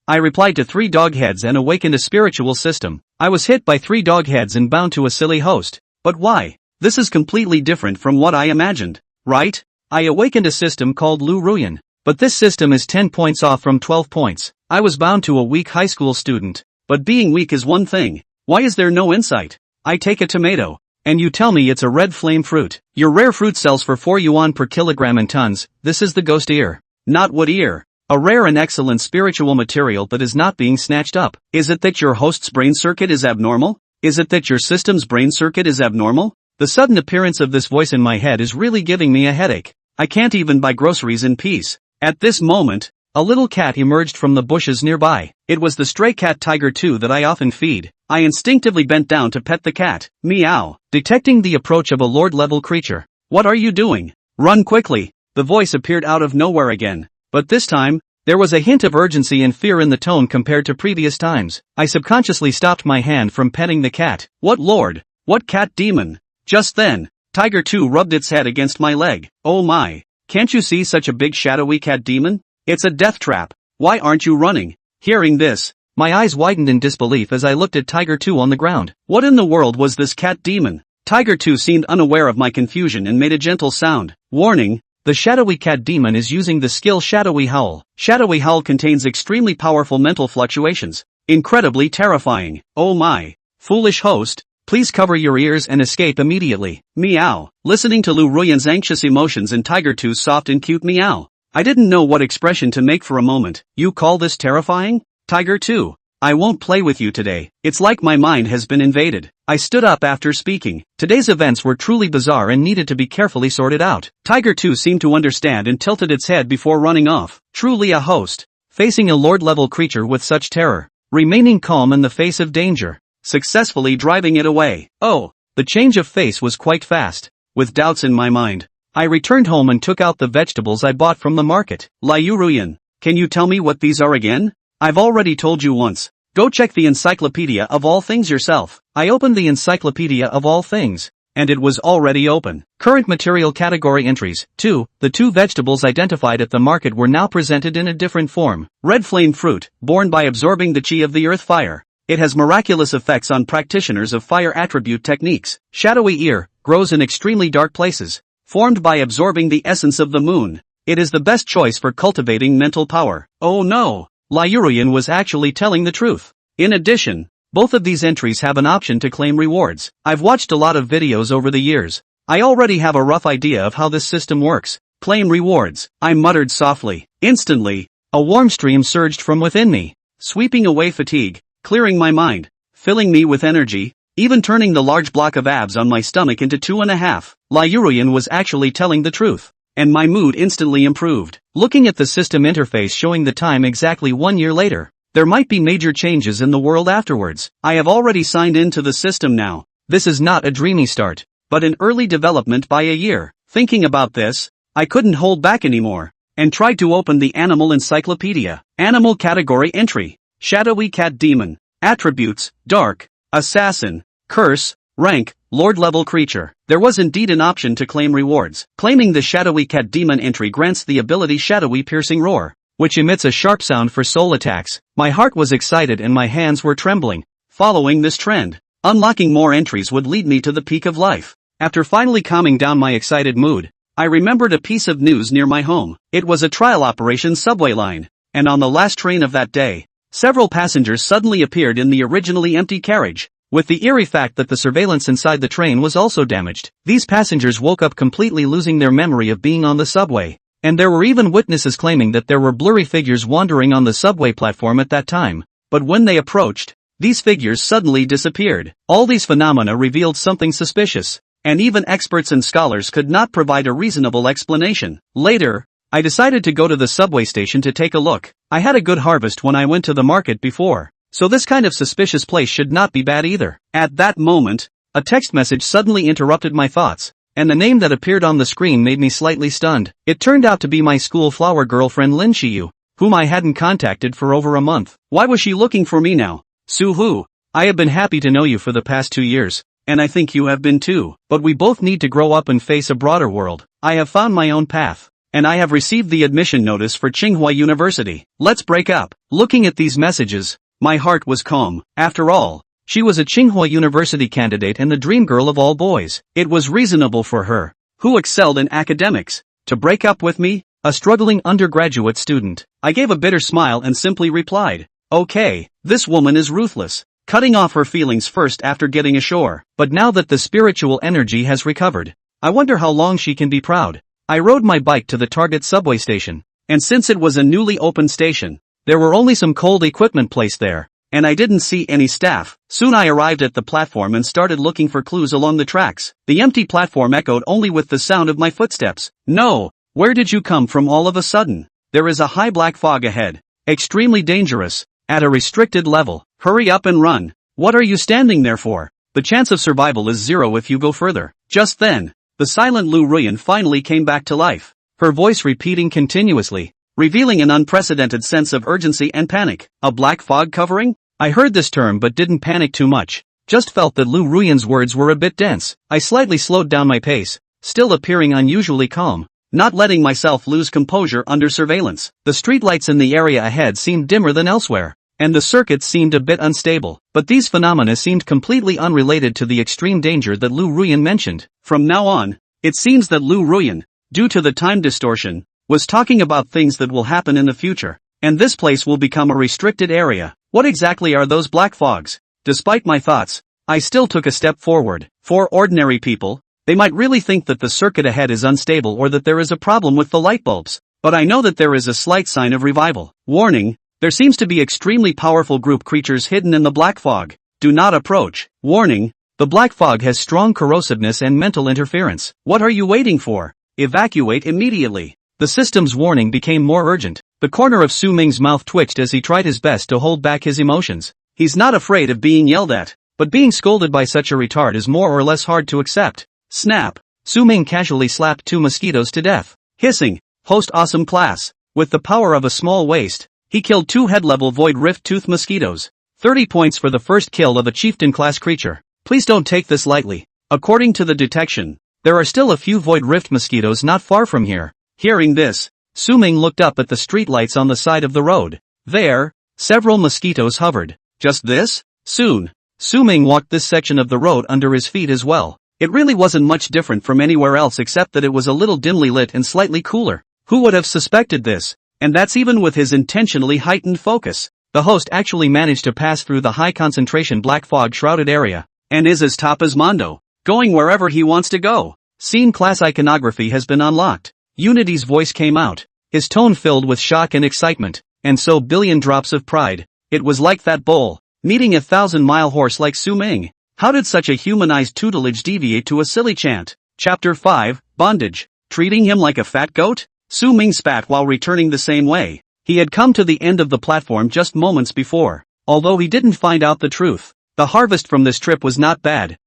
I replied to 3 dog heads and awakened a spiritual system. I was hit by 3 dog heads and bound to a silly host. But why? This is completely different from what I imagined, right? I awakened a system called Lu Ruyan. But this system is 10 points off from 12 points. I was bound to a weak high school student. But being weak is one thing. Why is there no insight? I take a tomato. And you tell me it's a red flame fruit. Your rare fruit sells for 4 yuan per kilogram in tons. This is the ghost ear. Not wood ear. A rare and excellent spiritual material that is not being snatched up. Is it that your host's brain circuit is abnormal? Is it that your system's brain circuit is abnormal? The sudden appearance of this voice in my head is really giving me a headache. I can't even buy groceries in peace. At this moment, a little cat emerged from the bushes nearby. It was the stray cat Tiger 2 that I often feed. I instinctively bent down to pet the cat. Meow. Detecting the approach of a lord-level creature. What are you doing? Run quickly. The voice appeared out of nowhere again. But this time, there was a hint of urgency and fear in the tone compared to previous times. I subconsciously stopped my hand from petting the cat. What lord? What cat demon? Just then, Tiger 2 rubbed its head against my leg. Oh my. Can't you see such a big shadowy cat demon? It's a death trap. Why aren't you running? Hearing this, my eyes widened in disbelief as I looked at Tiger 2 on the ground. What in the world was this cat demon? Tiger 2 seemed unaware of my confusion and made a gentle sound. Warning, the shadowy cat demon is using the skill Shadowy Howl. Shadowy Howl contains extremely powerful mental fluctuations. Incredibly terrifying. Oh my. Foolish host, please cover your ears and escape immediately. Meow. Listening to Lu Ruyan's anxious emotions and Tiger 2's soft and cute meow, I didn't know what expression to make for a moment. You call this terrifying? Tiger 2. I won't play with you today. It's like my mind has been invaded. I stood up after speaking. Today's events were truly bizarre and needed to be carefully sorted out. Tiger 2 seemed to understand and tilted its head before running off. Truly a host. Facing a lord-level creature with such terror. Remaining calm in the face of danger. Successfully driving it away. Oh, the change of face was quite fast. With doubts in my mind, I returned home and took out the vegetables I bought from the market. Liu Ruyan, can you tell me what these are again? I've already told you once. Go check the Encyclopedia of All Things yourself. I opened the Encyclopedia of All Things, and it was already open. Current material category entries. 2. The 2 vegetables identified at the market were now presented in a different form. Red flame fruit, born by absorbing the chi of the earth fire. It has miraculous effects on practitioners of fire attribute techniques. Shadowy ear, grows in extremely dark places. Formed by absorbing the essence of the moon. It is the best choice for cultivating mental power. Oh no! Liu Ruyan was actually telling the truth. In addition, both of these entries have an option to claim rewards. I've watched a lot of videos over the years. I already have a rough idea of how this system works. Claim rewards. I muttered softly. Instantly, a warm stream surged from within me, sweeping away fatigue, clearing my mind, filling me with energy, even turning the large block of abs on my stomach into 2.5. Liu Ruyan was actually telling the truth. And my mood instantly improved. Looking at the system interface showing the time exactly 1 year later, there might be major changes in the world afterwards. I have already signed into the system now. This is not a dreamy start, but an early development by a year. Thinking about this, I couldn't hold back anymore, and tried to open the Animal Encyclopedia. Animal category entry. Shadowy cat demon. Attributes, dark, assassin, curse, rank, lord-level creature. There was indeed an option to claim rewards. Claiming the Shadowy Cat Demon entry grants the ability Shadowy Piercing Roar, which emits a sharp sound for soul attacks. My heart was excited and my hands were trembling. Following this trend, unlocking more entries would lead me to the peak of life. After finally calming down my excited mood, I remembered a piece of news near my home. It was a trial operation subway line, and on the last train of that day, several passengers suddenly appeared in the originally empty carriage. With the eerie fact that the surveillance inside the train was also damaged. These passengers woke up completely losing their memory of being on the subway. And there were even witnesses claiming that there were blurry figures wandering on the subway platform at that time. But when they approached, these figures suddenly disappeared. All these phenomena revealed something suspicious, and even experts and scholars could not provide a reasonable explanation. Later, I decided to go to the subway station to take a look. I had a good harvest when I went to the market before. So this kind of suspicious place should not be bad either. At that moment, a text message suddenly interrupted my thoughts, and the name that appeared on the screen made me slightly stunned. It turned out to be my school flower girlfriend Lin Shiyu, whom I hadn't contacted for over a month. Why was she looking for me now? Su-hu, I have been happy to know you for the past 2 years, and I think you have been too. But we both need to grow up and face a broader world. I have found my own path, and I have received the admission notice for Tsinghua University. Let's break up. Looking at these messages, my heart was calm. After all, she was a Tsinghua University candidate and the dream girl of all boys. It was reasonable for her, who excelled in academics, to break up with me, a struggling undergraduate student. I gave a bitter smile and simply replied, "Okay, this woman is ruthless, cutting off her feelings first after getting ashore. But now that the spiritual energy has recovered, I wonder how long she can be proud." I rode my bike to the target subway station, and since it was a newly opened station, there were only some cold equipment placed there, and I didn't see any staff. Soon I arrived at the platform and started looking for clues along the tracks. The empty platform echoed only with the sound of my footsteps. "No, where did you come from all of a sudden? There is a high black fog ahead. Extremely dangerous, at a restricted level. Hurry up and run. What are you standing there for? The chance of survival is 0 if you go further." Just then, the silent Lu Ruyan finally came back to life, her voice repeating continuously, revealing an unprecedented sense of urgency and panic. A black fog covering? I heard this term but didn't panic too much, just felt that Lu Ruyan's words were a bit dense. I slightly slowed down my pace, still appearing unusually calm, not letting myself lose composure under surveillance. The streetlights in the area ahead seemed dimmer than elsewhere, and the circuit seemed a bit unstable, but these phenomena seemed completely unrelated to the extreme danger that Lu Ruyan mentioned. From now on, it seems that Lu Ruyan, due to the time distortion, was talking about things that will happen in the future, and this place will become a restricted area. What exactly are those black fogs? Despite my thoughts, I still took a step forward. For ordinary people, they might really think that the circuit ahead is unstable or that there is a problem with the light bulbs, but I know that there is a slight sign of revival. Warning, there seems to be extremely powerful group creatures hidden in the black fog. Do not approach. Warning, the black fog has strong corrosiveness and mental interference. What are you waiting for? Evacuate immediately. The system's warning became more urgent. The corner of Su Ming's mouth twitched as he tried his best to hold back his emotions. He's not afraid of being yelled at, but being scolded by such a retard is more or less hard to accept. Snap! Su Ming casually slapped 2 mosquitoes to death. Hissing, "Host awesome class." With the power of a small waist, he killed 2 head-level void rift tooth mosquitoes. 30 points for the first kill of a chieftain class creature. Please don't take this lightly. According to the detection, there are still a few void rift mosquitoes not far from here. Hearing this, Su Ming looked up at the streetlights on the side of the road. There, several mosquitoes hovered. Just this? Soon, Su Ming walked this section of the road under his feet as well. It really wasn't much different from anywhere else except that it was a little dimly lit and slightly cooler. Who would have suspected this? And that's even with his intentionally heightened focus. The host actually managed to pass through the high concentration black fog shrouded area, and is as top as Mondo, going wherever he wants to go. Scene class iconography has been unlocked. Unity's voice came out, his tone filled with shock and excitement, and so billion drops of pride. It was like that bull, meeting a 1,000-mile horse like Su Ming. How did such a humanized tutelage deviate to a silly chant? Chapter 5, Bondage. Treating him like a fat goat? Su Ming spat while returning the same way. He had come to the end of the platform just moments before. Although he didn't find out the truth, the harvest from this trip was not bad.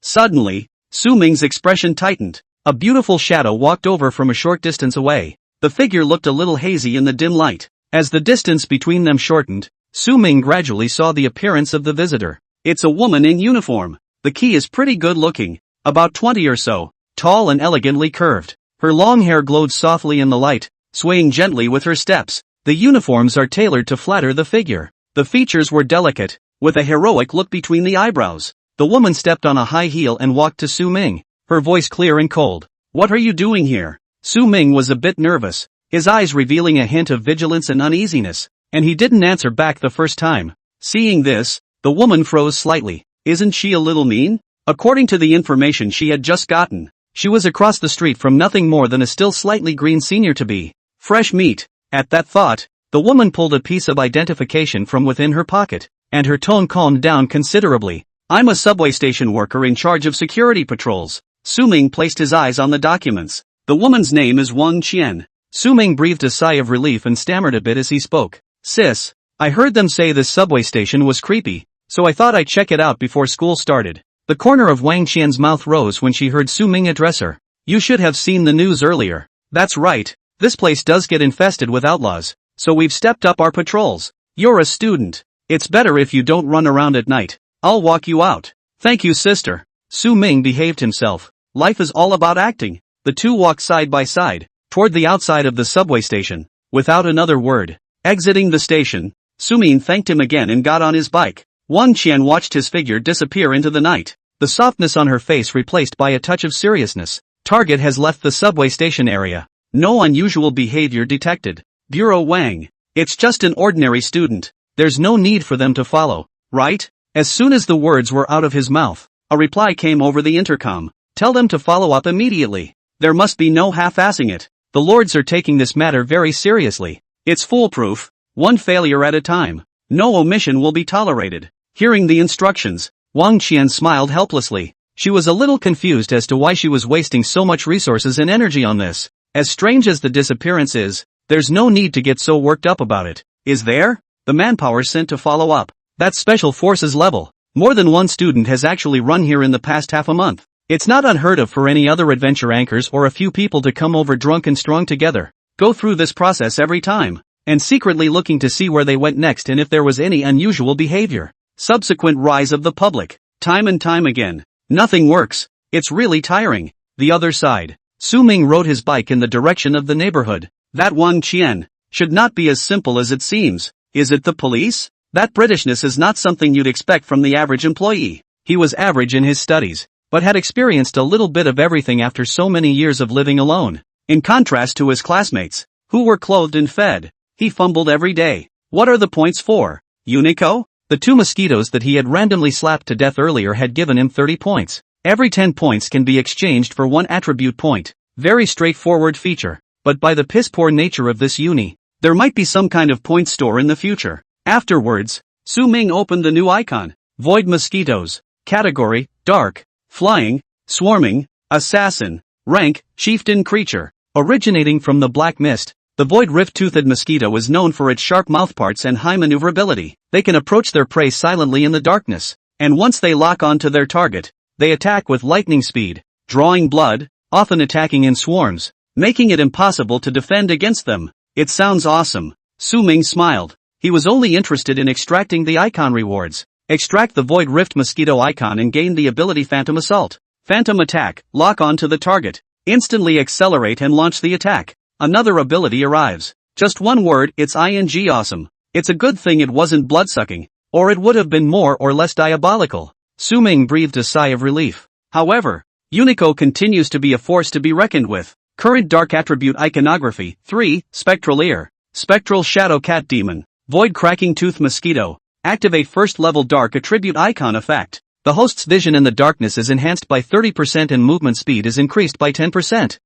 Suddenly, Su Ming's expression tightened. A beautiful shadow walked over from a short distance away. The figure looked a little hazy in the dim light. As the distance between them shortened, Su Ming gradually saw the appearance of the visitor. It's a woman in uniform. The key is pretty good looking, about 20 or so, tall and elegantly curved. Her long hair glowed softly in the light, swaying gently with her steps. The uniforms are tailored to flatter the figure. The features were delicate, with a heroic look between the eyebrows. The woman stepped on a high heel and walked to Su Ming, her voice clear and cold. "What are you doing here?" Su Ming was a bit nervous, his eyes revealing a hint of vigilance and uneasiness, and he didn't answer back the first time. Seeing this, the woman froze slightly. Isn't she a little mean? According to the information she had just gotten, she was across the street from nothing more than a still slightly green senior-to-be. Fresh meat. At that thought, the woman pulled a piece of identification from within her pocket, and her tone calmed down considerably. "I'm a subway station worker in charge of security patrols." Su Ming placed his eyes on the documents. "The woman's name is Wang Qian." Su Ming breathed a sigh of relief and stammered a bit as he spoke. "Sis, I heard them say this subway station was creepy, so I thought I'd check it out before school started." The corner of Wang Qian's mouth rose when she heard Su Ming address her. "You should have seen the news earlier." "That's right, this place does get infested with outlaws, so we've stepped up our patrols." "You're a student. It's better if you don't run around at night. I'll walk you out." "Thank you, sister." Su Ming behaved himself. Life is all about acting. The two walked side by side, toward the outside of the subway station. Without another word, exiting the station, Sumin thanked him again and got on his bike. Wang Qian watched his figure disappear into the night, the softness on her face replaced by a touch of seriousness. Target has left the subway station area. No unusual behavior detected. Bureau Wang. It's just an ordinary student. There's no need for them to follow, right? As soon as the words were out of his mouth, a reply came over the intercom. Tell them to follow up immediately. There must be no half-assing it. The lords are taking this matter very seriously. It's foolproof. One failure at a time. No omission will be tolerated. Hearing the instructions, Wang Qian smiled helplessly. She was a little confused as to why she was wasting so much resources and energy on this. As strange as the disappearance is, there's no need to get so worked up about it. Is there? The manpower sent to follow up. That's special forces level. More than one student has actually run here in the past half a month. It's not unheard of for any other adventure anchors or a few people to come over drunk and strong together, go through this process every time, and secretly looking to see where they went next and if there was any unusual behavior. Subsequent rise of the public. Time and time again. Nothing works. It's really tiring. The other side. Su Ming rode his bike in the direction of the neighborhood. That Wang Qian should not be as simple as it seems. Is it the police? That Britishness is not something you'd expect from the average employee. He was average in his studies, but had experienced a little bit of everything after so many years of living alone. In contrast to his classmates, who were clothed and fed, he fumbled every day. What are the points for? Unico? The 2 mosquitoes that he had randomly slapped to death earlier had given him 30 points. Every 10 points can be exchanged for 1 attribute point. Very straightforward feature. But by the piss-poor nature of this uni, there might be some kind of point store in the future. Afterwards, Su Ming opened the new icon. Void mosquitoes. Category, dark. Flying, swarming, assassin. Rank, chieftain creature. Originating from the black mist, the void rift-toothed mosquito is known for its sharp mouthparts and high maneuverability. They can approach their prey silently in the darkness, and once they lock onto their target, they attack with lightning speed, drawing blood, often attacking in swarms, making it impossible to defend against them. It sounds awesome. Su Ming smiled. He was only interested in extracting the icon rewards. Extract the Void Rift Mosquito icon and gain the ability Phantom Assault. Phantom Attack, lock on to the target. Instantly accelerate and launch the attack. Another ability arrives. Just one word, it's ing awesome. It's a good thing it wasn't bloodsucking, or it would have been more or less diabolical. Su Ming breathed a sigh of relief. However, Unico continues to be a force to be reckoned with. Current Dark Attribute Iconography, 3, Spectral Ear. Spectral Shadow Cat Demon. Void Cracking Tooth Mosquito. Activate first level Dark Attribute Icon effect. The host's vision in the darkness is enhanced by 30% and movement speed is increased by 10%.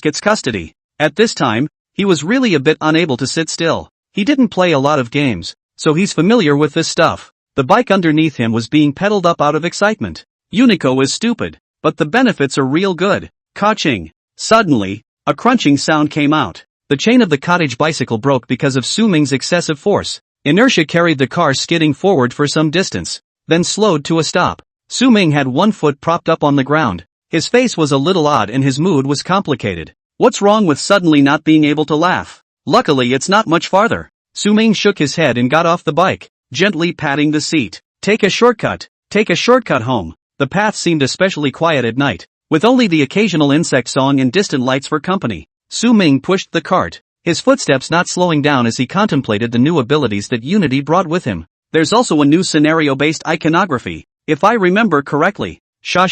It's custody. At this time, he was really a bit unable to sit still. He didn't play a lot of games, so he's familiar with this stuff. The bike underneath him was being pedaled up out of excitement. Unico is stupid, but the benefits are real good. Ka-ching. Suddenly, a crunching sound came out. The chain of the cottage bicycle broke because of Su Ming's excessive force. Inertia carried the car skidding forward for some distance, then slowed to a stop. Su Ming had one foot propped up on the ground. His face was a little odd and his mood was complicated. What's wrong with suddenly not being able to laugh? Luckily it's not much farther. Su Ming shook his head and got off the bike, gently patting the seat. Take a shortcut home. The path seemed especially quiet at night, with only the occasional insect song and distant lights for company. Su Ming pushed the cart, his footsteps not slowing down as he contemplated the new abilities that Unity brought with him. There's also a new scenario-based iconography, if I remember correctly. Sha.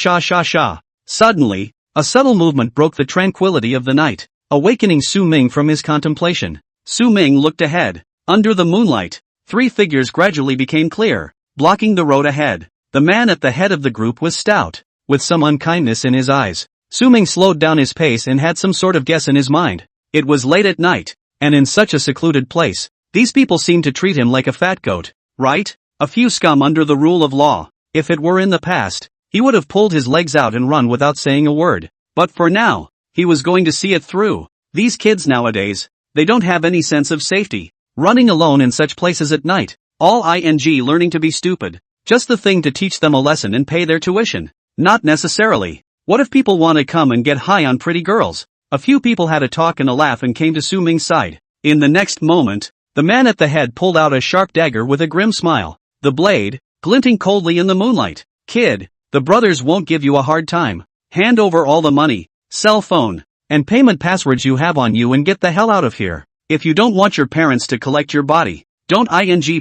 Suddenly, a subtle movement broke the tranquility of the night, awakening Su Ming from his contemplation. Su Ming looked ahead. Under the moonlight, 3 figures gradually became clear, blocking the road ahead. The man at the head of the group was stout, with some unkindness in his eyes. Su Ming slowed down his pace and had some sort of guess in his mind. It was late at night, and in such a secluded place, these people seemed to treat him like a fat goat, right? A few scum under the rule of law. If it were in the past, he would have pulled his legs out and run without saying a word. But for now, he was going to see it through. These kids nowadays, they don't have any sense of safety. Running alone in such places at night, all learning to be stupid. Just the thing to teach them a lesson and pay their tuition. Not necessarily. What if people want to come and get high on pretty girls? A few people had a talk and a laugh and came to Su Ming's side. In the next moment, the man at the head pulled out a sharp dagger with a grim smile. The blade, glinting coldly in the moonlight. Kid, the brothers won't give you a hard time. Hand over all the money. Cell phone. and payment passwords you have on you and get the hell out of here. If you don't want your parents to collect your body, don't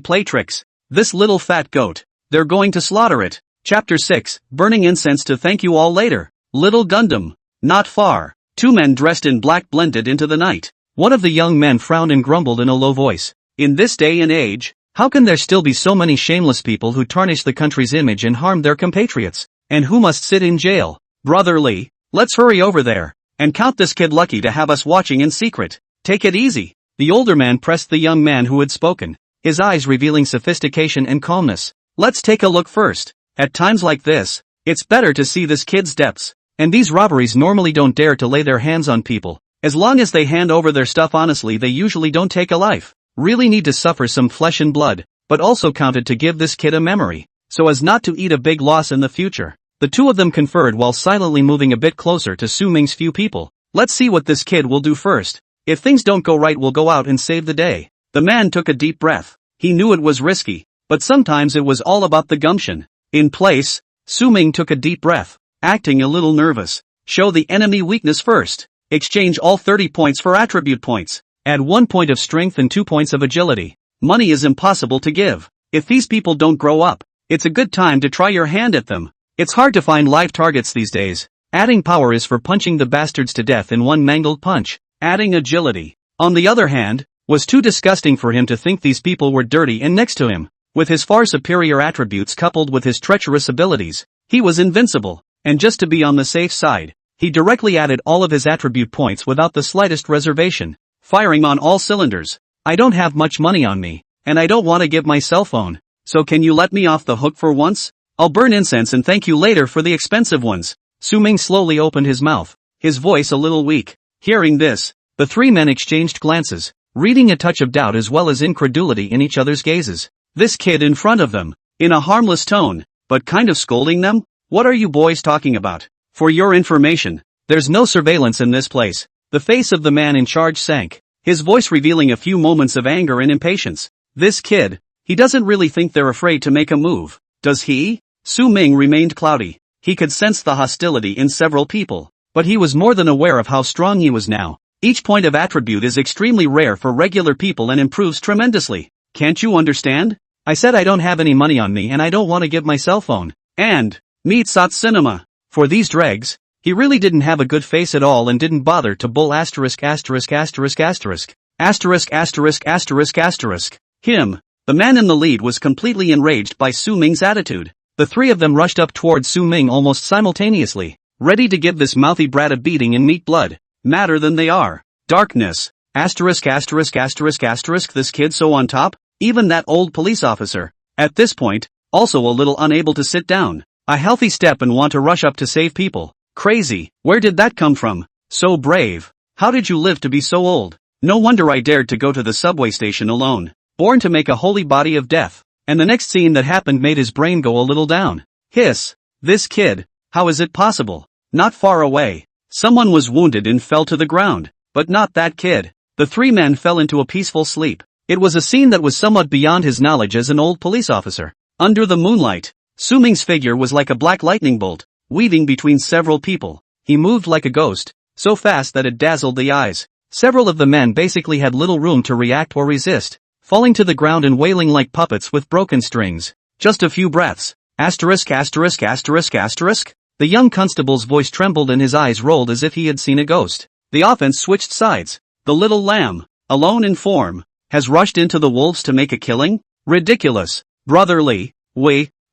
play tricks. This little fat goat. They're going to slaughter it. Chapter 6, Burning Incense to Thank You All Later. Little Gundam. Not far. Two men dressed in black blended into the night. One of the young men frowned and grumbled in a low voice. In this day and age, how can there still be so many shameless people who tarnish the country's image and harm their compatriots, and who must sit in jail? Brotherly, let's hurry over there, and count this kid lucky to have us watching in secret. Take it easy. The older man pressed the young man who had spoken, his eyes revealing sophistication and calmness. Let's take a look first. At times like this, it's better to see this kid's depths, and these robberies normally don't dare to lay their hands on people. As long as they hand over their stuff honestly, they usually don't take a life. Really need to suffer some flesh and blood, but also counted to give this kid a memory, so as not to eat a big loss in the future. The two of them conferred while silently moving a bit closer to Su Ming's few people. Let's see what this kid will do first. If things don't go right, we'll go out and save the day. The man took a deep breath. He knew it was risky, but sometimes it was all about the gumption. In place, Su Ming took a deep breath, acting a little nervous. Show the enemy weakness first. Exchange all 30 points for attribute points. Add 1 point of strength and 2 points of agility. Money is impossible to give. If these people don't grow up, it's a good time to try your hand at them. It's hard to find live targets these days. Adding power is for punching the bastards to death in one mangled punch. Adding agility, on the other hand, was too disgusting for him to think these people were dirty and next to him. With his far superior attributes coupled with his treacherous abilities, he was invincible, and just to be on the safe side, he directly added all of his attribute points without the slightest reservation, firing on all cylinders. I don't have much money on me, and I don't want to give my cell phone, so can you let me off the hook for once? I'll burn incense and thank you later for the expensive ones. Su Ming slowly opened his mouth, his voice a little weak. Hearing this, the three men exchanged glances, reading a touch of doubt as well as incredulity in each other's gazes. This kid in front of them, in a harmless tone, but kind of scolding them? What are you boys talking about? For your information, there's no surveillance in this place. The face of the man in charge sank, his voice revealing a few moments of anger and impatience. This kid, he doesn't really think they're afraid to make a move, does he? Su Ming remained cloudy. He could sense the hostility in several people, but he was more than aware of how strong he was now. Each point of attribute is extremely rare for regular people and improves tremendously. Can't you understand? I said I don't have any money on me and I don't want to give my cell phone. And, meet Sat Cinema. For these dregs, he really didn't have a good face at all and didn't bother to bull asterisk asterisk asterisk asterisk. Asterisk asterisk asterisk asterisk. Him, the man in the lead, was completely enraged by Su Ming's attitude. The three of them rushed up toward Su Ming almost simultaneously, ready to give this mouthy brat a beating and meet blood. Madder than they are. Darkness. Asterisk asterisk asterisk asterisk. This kid so on top? Even that old police officer, at this point, also a little unable to sit down. A healthy step and want to rush up to save people. Crazy. Where did that come from? So brave. How did you live to be so old? No wonder I dared to go to the subway station alone. Born to make a holy body of death. And the next scene that happened made his brain go a little down. Hiss. This kid. How is it possible? Not far away, someone was wounded and fell to the ground. But not that kid. The three men fell into a peaceful sleep. It was a scene that was somewhat beyond his knowledge as an old police officer. Under the moonlight, Su Ming's figure was like a black lightning bolt, weaving between several people. He moved like a ghost, so fast that it dazzled the eyes. Several of the men basically had little room to react or resist, falling to the ground and wailing like puppets with broken strings. Just a few breaths. Asterisk asterisk asterisk asterisk. The young constable's voice trembled and his eyes rolled as if he had seen a ghost. The offense switched sides. The little lamb, alone in form, has rushed into the wolves to make a killing? Ridiculous. Brotherly,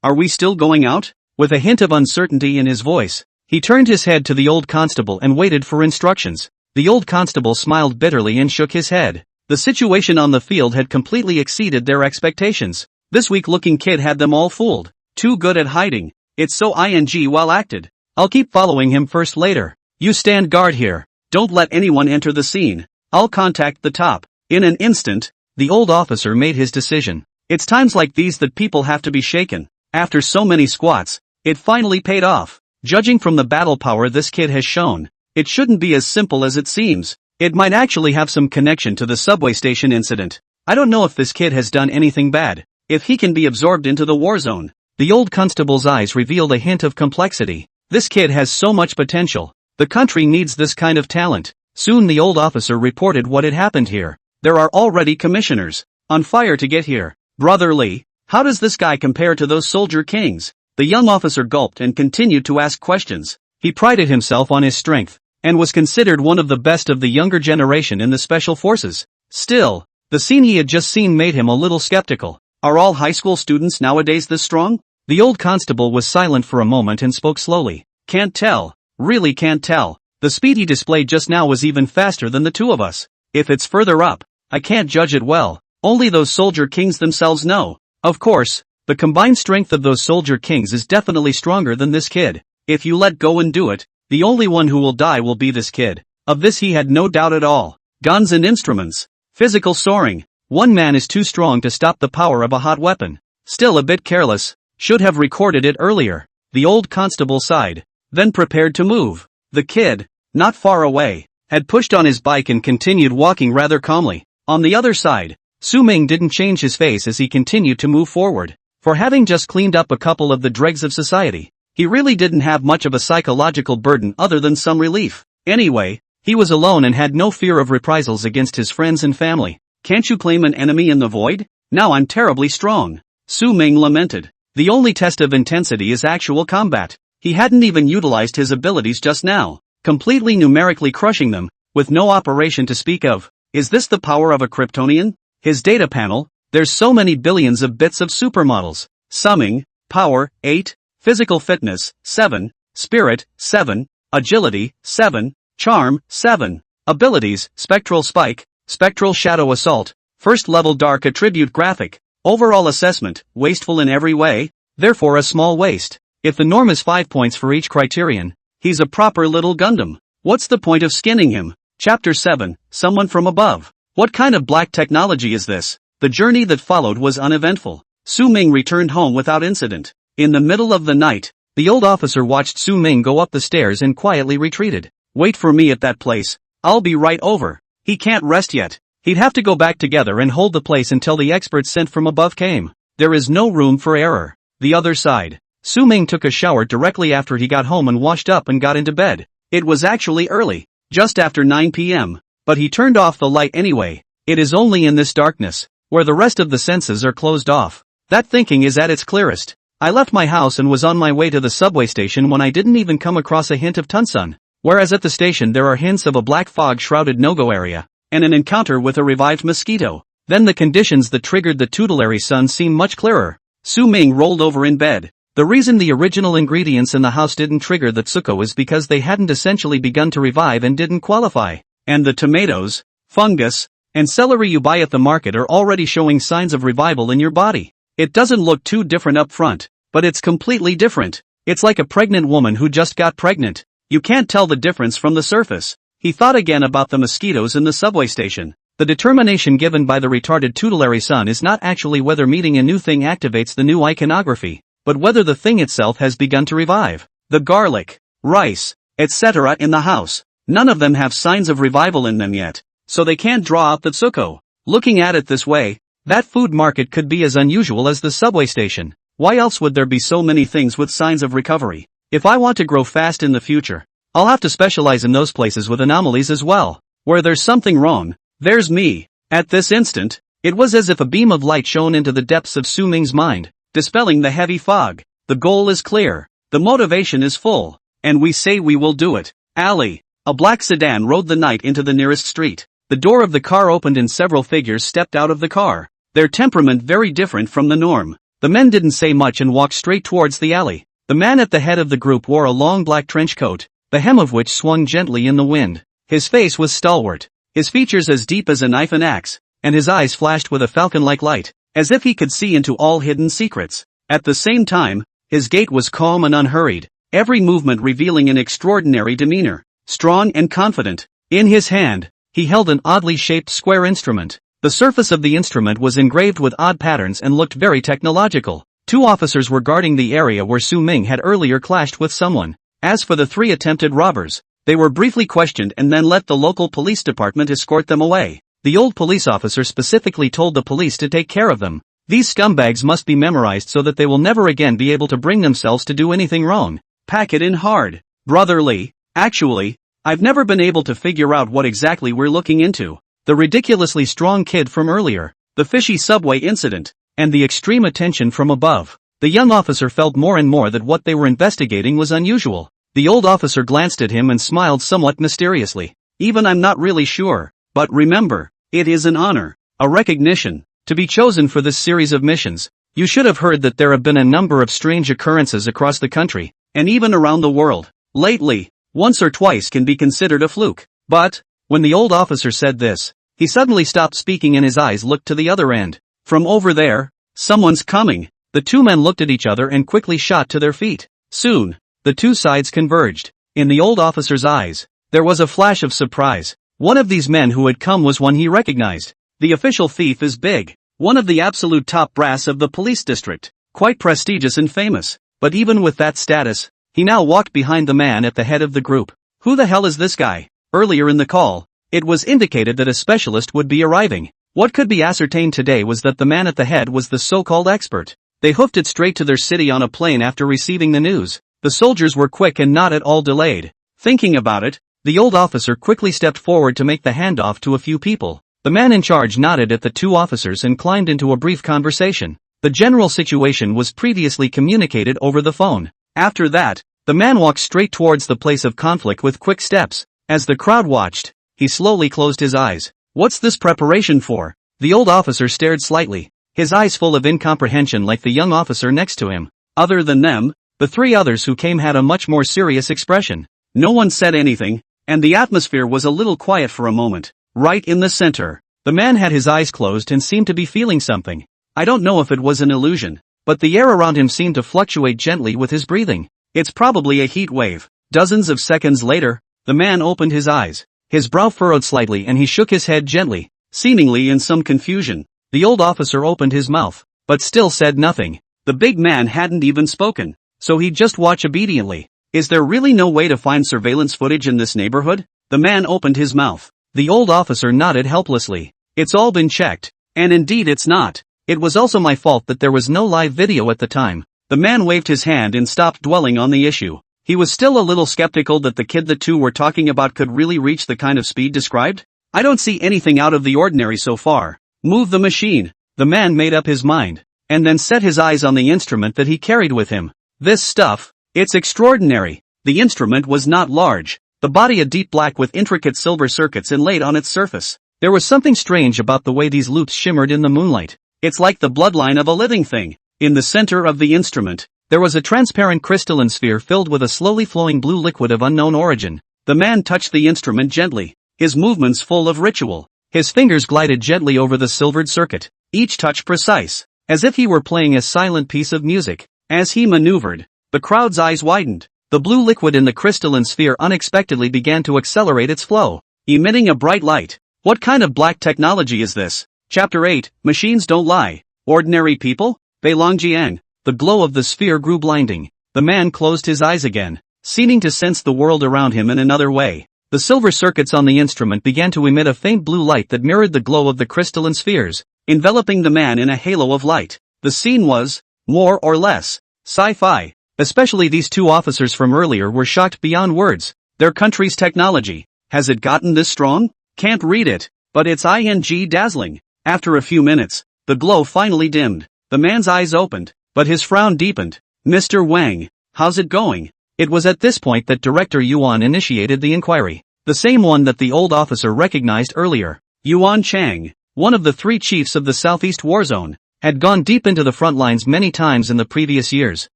are we still going out? With a hint of uncertainty in his voice, he turned his head to the old constable and waited for instructions. The old constable smiled bitterly and shook his head. The situation on the field had completely exceeded their expectations. This weak-looking kid had them all fooled. Too good at hiding. It's so well acted. I'll keep following him first later. You stand guard here. Don't let anyone enter the scene. I'll contact the top. In an instant, the old officer made his decision. It's times like these that people have to be shaken. After so many squats, it finally paid off. Judging from the battle power this kid has shown, it shouldn't be as simple as it seems. It might actually have some connection to the subway station incident. I don't know if this kid has done anything bad. If he can be absorbed into the war zone. The old constable's eyes revealed a hint of complexity. This kid has so much potential. The country needs this kind of talent. Soon the old officer reported what had happened here. There are already commissioners on fire to get here. Brother Lee, how does this guy compare to those soldier kings? The young officer gulped and continued to ask questions. He prided himself on his strength, and was considered one of the best of the younger generation in the special forces. Still, the scene he had just seen made him a little skeptical. Are all high school students nowadays this strong? The old constable was silent for a moment and spoke slowly. Can't tell. Really can't tell. The speed he displayed just now was even faster than the two of us. If it's further up, I can't judge it well. Only those soldier kings themselves know. Of course, the combined strength of those soldier kings is definitely stronger than this kid. If you let go and do it, the only one who will die will be this kid. Of this he had no doubt at all. Guns and instruments. Physical soaring. One man is too strong to stop the power of a hot weapon. Still a bit careless. Should have recorded it earlier. The old constable sighed. Then prepared to move. The kid, not far away, had pushed on his bike and continued walking rather calmly. On the other side, Su Ming didn't change his face as he continued to move forward. For having just cleaned up a couple of the dregs of society, he really didn't have much of a psychological burden other than some relief. Anyway, he was alone and had no fear of reprisals against his friends and family. Can't you claim an enemy in the void? Now I'm terribly strong. Su Ming lamented. The only test of intensity is actual combat. He hadn't even utilized his abilities just now, completely numerically crushing them, with no operation to speak of. Is this the power of a Kryptonian? His data panel, there's so many billions of bits of supermodels. Summing, power, 8, physical fitness, 7, spirit, 7, agility, 7, charm, 7, abilities, spectral spike, spectral shadow assault, first level dark attribute graphic, overall assessment, wasteful in every way, therefore a small waste. If the norm is 5 points for each criterion, he's a proper little Gundam. What's the point of skinning him? Chapter 7, Someone from Above. What kind of black technology is this? The journey that followed was uneventful. Su Ming returned home without incident. In the middle of the night, the old officer watched Su Ming go up the stairs and quietly retreated. Wait for me at that place. I'll be right over. He can't rest yet. He'd have to go back together and hold the place until the experts sent from above came. There is no room for error. The other side. Su Ming took a shower directly after he got home and washed up and got into bed. It was actually early, just after 9 p.m., but he turned off the light anyway. It is only in this darkness, where the rest of the senses are closed off, that thinking is at its clearest. I left my house and was on my way to the subway station when I didn't even come across a hint of Tunsun, whereas at the station there are hints of a black fog-shrouded no-go area, and an encounter with a revived mosquito. Then the conditions that triggered the tutelary sun seem much clearer. Su Ming rolled over in bed. The reason the original ingredients in the house didn't trigger the Tsuko is because they hadn't essentially begun to revive and didn't qualify. And the tomatoes, fungus, and celery you buy at the market are already showing signs of revival in your body. It doesn't look too different up front, but it's completely different. It's like a pregnant woman who just got pregnant. You can't tell the difference from the surface. He thought again about the mosquitoes in the subway station. The determination given by the retarded tutelary sun is not actually whether meeting a new thing activates the new iconography, but whether the thing itself has begun to revive. The garlic, rice, etc. in the house, none of them have signs of revival in them yet, so they can't draw out the Tsuko. Looking at it this way, that food market could be as unusual as the subway station. Why else would there be so many things with signs of recovery? If I want to grow fast in the future, I'll have to specialize in those places with anomalies as well. Where there's something wrong, there's me. At this instant, it was as if a beam of light shone into the depths of Su Ming's mind, dispelling the heavy fog. The goal is clear, the motivation is full, and we say we will do it. Alley. A black sedan rode the night into the nearest street. The door of the car opened and several figures stepped out of the car. Their temperament very different from the norm. The men didn't say much and walked straight towards the alley. The man at the head of the group wore a long black trench coat, the hem of which swung gently in the wind. His face was stalwart, his features as deep as a knife and axe, and his eyes flashed with a falcon-like light, as if he could see into all hidden secrets. At the same time, his gait was calm and unhurried, every movement revealing an extraordinary demeanor, strong and confident. In his hand, he held an oddly shaped square instrument. The surface of the instrument was engraved with odd patterns and looked very technological. Two officers were guarding the area where Su Ming had earlier clashed with someone. As for the three attempted robbers, they were briefly questioned and then let the local police department escort them away. The old police officer specifically told the police to take care of them. These scumbags must be memorized so that they will never again be able to bring themselves to do anything wrong. Pack it in hard. Brother Lee, Actually, I've never been able to figure out what exactly we're looking into. The ridiculously strong kid from earlier, the fishy subway incident, and the extreme attention from above. The young officer felt more and more that what they were investigating was unusual. The old officer glanced at him and smiled somewhat mysteriously. Even I'm not really sure, but remember, it is an honor, a recognition, to be chosen for this series of missions. You should have heard that there have been a number of strange occurrences across the country, and even around the world. Lately, once or twice can be considered a fluke. But, when the old officer said this, he suddenly stopped speaking and his eyes looked to the other end. From over there, someone's coming. The two men looked at each other and quickly shot to their feet. Soon, the two sides converged. In the old officer's eyes, there was a flash of surprise. One of these men who had come was one he recognized. The official thief is big. One of the absolute top brass of the police district. Quite prestigious and famous. But even with that status, he now walked behind the man at the head of the group. Who the hell is this guy? Earlier in the call, it was indicated that a specialist would be arriving. What could be ascertained today was that the man at the head was the so-called expert. They hoofed it straight to their city on a plane after receiving the news. The soldiers were quick and not at all delayed. Thinking about it, the old officer quickly stepped forward to make the handoff to a few people. The man in charge nodded at the two officers and climbed into a brief conversation. The general situation was previously communicated over the phone. After that, the man walked straight towards the place of conflict with quick steps. As the crowd watched, he slowly closed his eyes. What's this preparation for? The old officer stared slightly, his eyes full of incomprehension like the young officer next to him. Other than them, the three others who came had a much more serious expression. No one said anything, and the atmosphere was a little quiet for a moment. Right in the center, the man had his eyes closed and seemed to be feeling something. I don't know if it was an illusion, but the air around him seemed to fluctuate gently with his breathing. It's probably a heat wave. Dozens of seconds later, the man opened his eyes. His brow furrowed slightly and he shook his head gently, seemingly in some confusion. The old officer opened his mouth, but still said nothing. The big man hadn't even spoken, so he'd just watch obediently. Is there really no way to find surveillance footage in this neighborhood? The man opened his mouth. The old officer nodded helplessly. It's all been checked. And indeed it's not. It was also my fault that there was no live video at the time. The man waved his hand and stopped dwelling on the issue. He was still a little skeptical that the kid the two were talking about could really reach the kind of speed described. I don't see anything out of the ordinary so far. Move the machine. The man made up his mind, and then set his eyes on the instrument that he carried with him. This stuff, it's extraordinary. The instrument was not large. The body a deep black with intricate silver circuits inlaid on its surface. There was something strange about the way these loops shimmered in the moonlight. It's like the bloodline of a living thing. In the center of the instrument, there was a transparent crystalline sphere filled with a slowly flowing blue liquid of unknown origin. The man touched the instrument gently, his movements full of ritual. His fingers glided gently over the silvered circuit, each touch precise, as if he were playing a silent piece of music. As he maneuvered, the crowd's eyes widened. The blue liquid in the crystalline sphere unexpectedly began to accelerate its flow, emitting a bright light. What kind of black technology is this? Chapter 8, Machines Don't Lie. Ordinary People? Beilongjiang. The glow of the sphere grew blinding. The man closed his eyes again, seeming to sense the world around him in another way. The silver circuits on the instrument began to emit a faint blue light that mirrored the glow of the crystalline spheres, enveloping the man in a halo of light. The scene was, more or less, sci-fi. Especially these two officers from earlier were shocked beyond words. Their country's technology. Has it gotten this strong? Can't read it, but it's dazzling. After a few minutes, the glow finally dimmed. The man's eyes opened, but his frown deepened. Mr. Wang, how's it going? It was at this point that Director Yuan initiated the inquiry. The same one that the old officer recognized earlier. Yuan Chang, one of the three chiefs of the Southeast War Zone, had gone deep into the front lines many times in the previous years,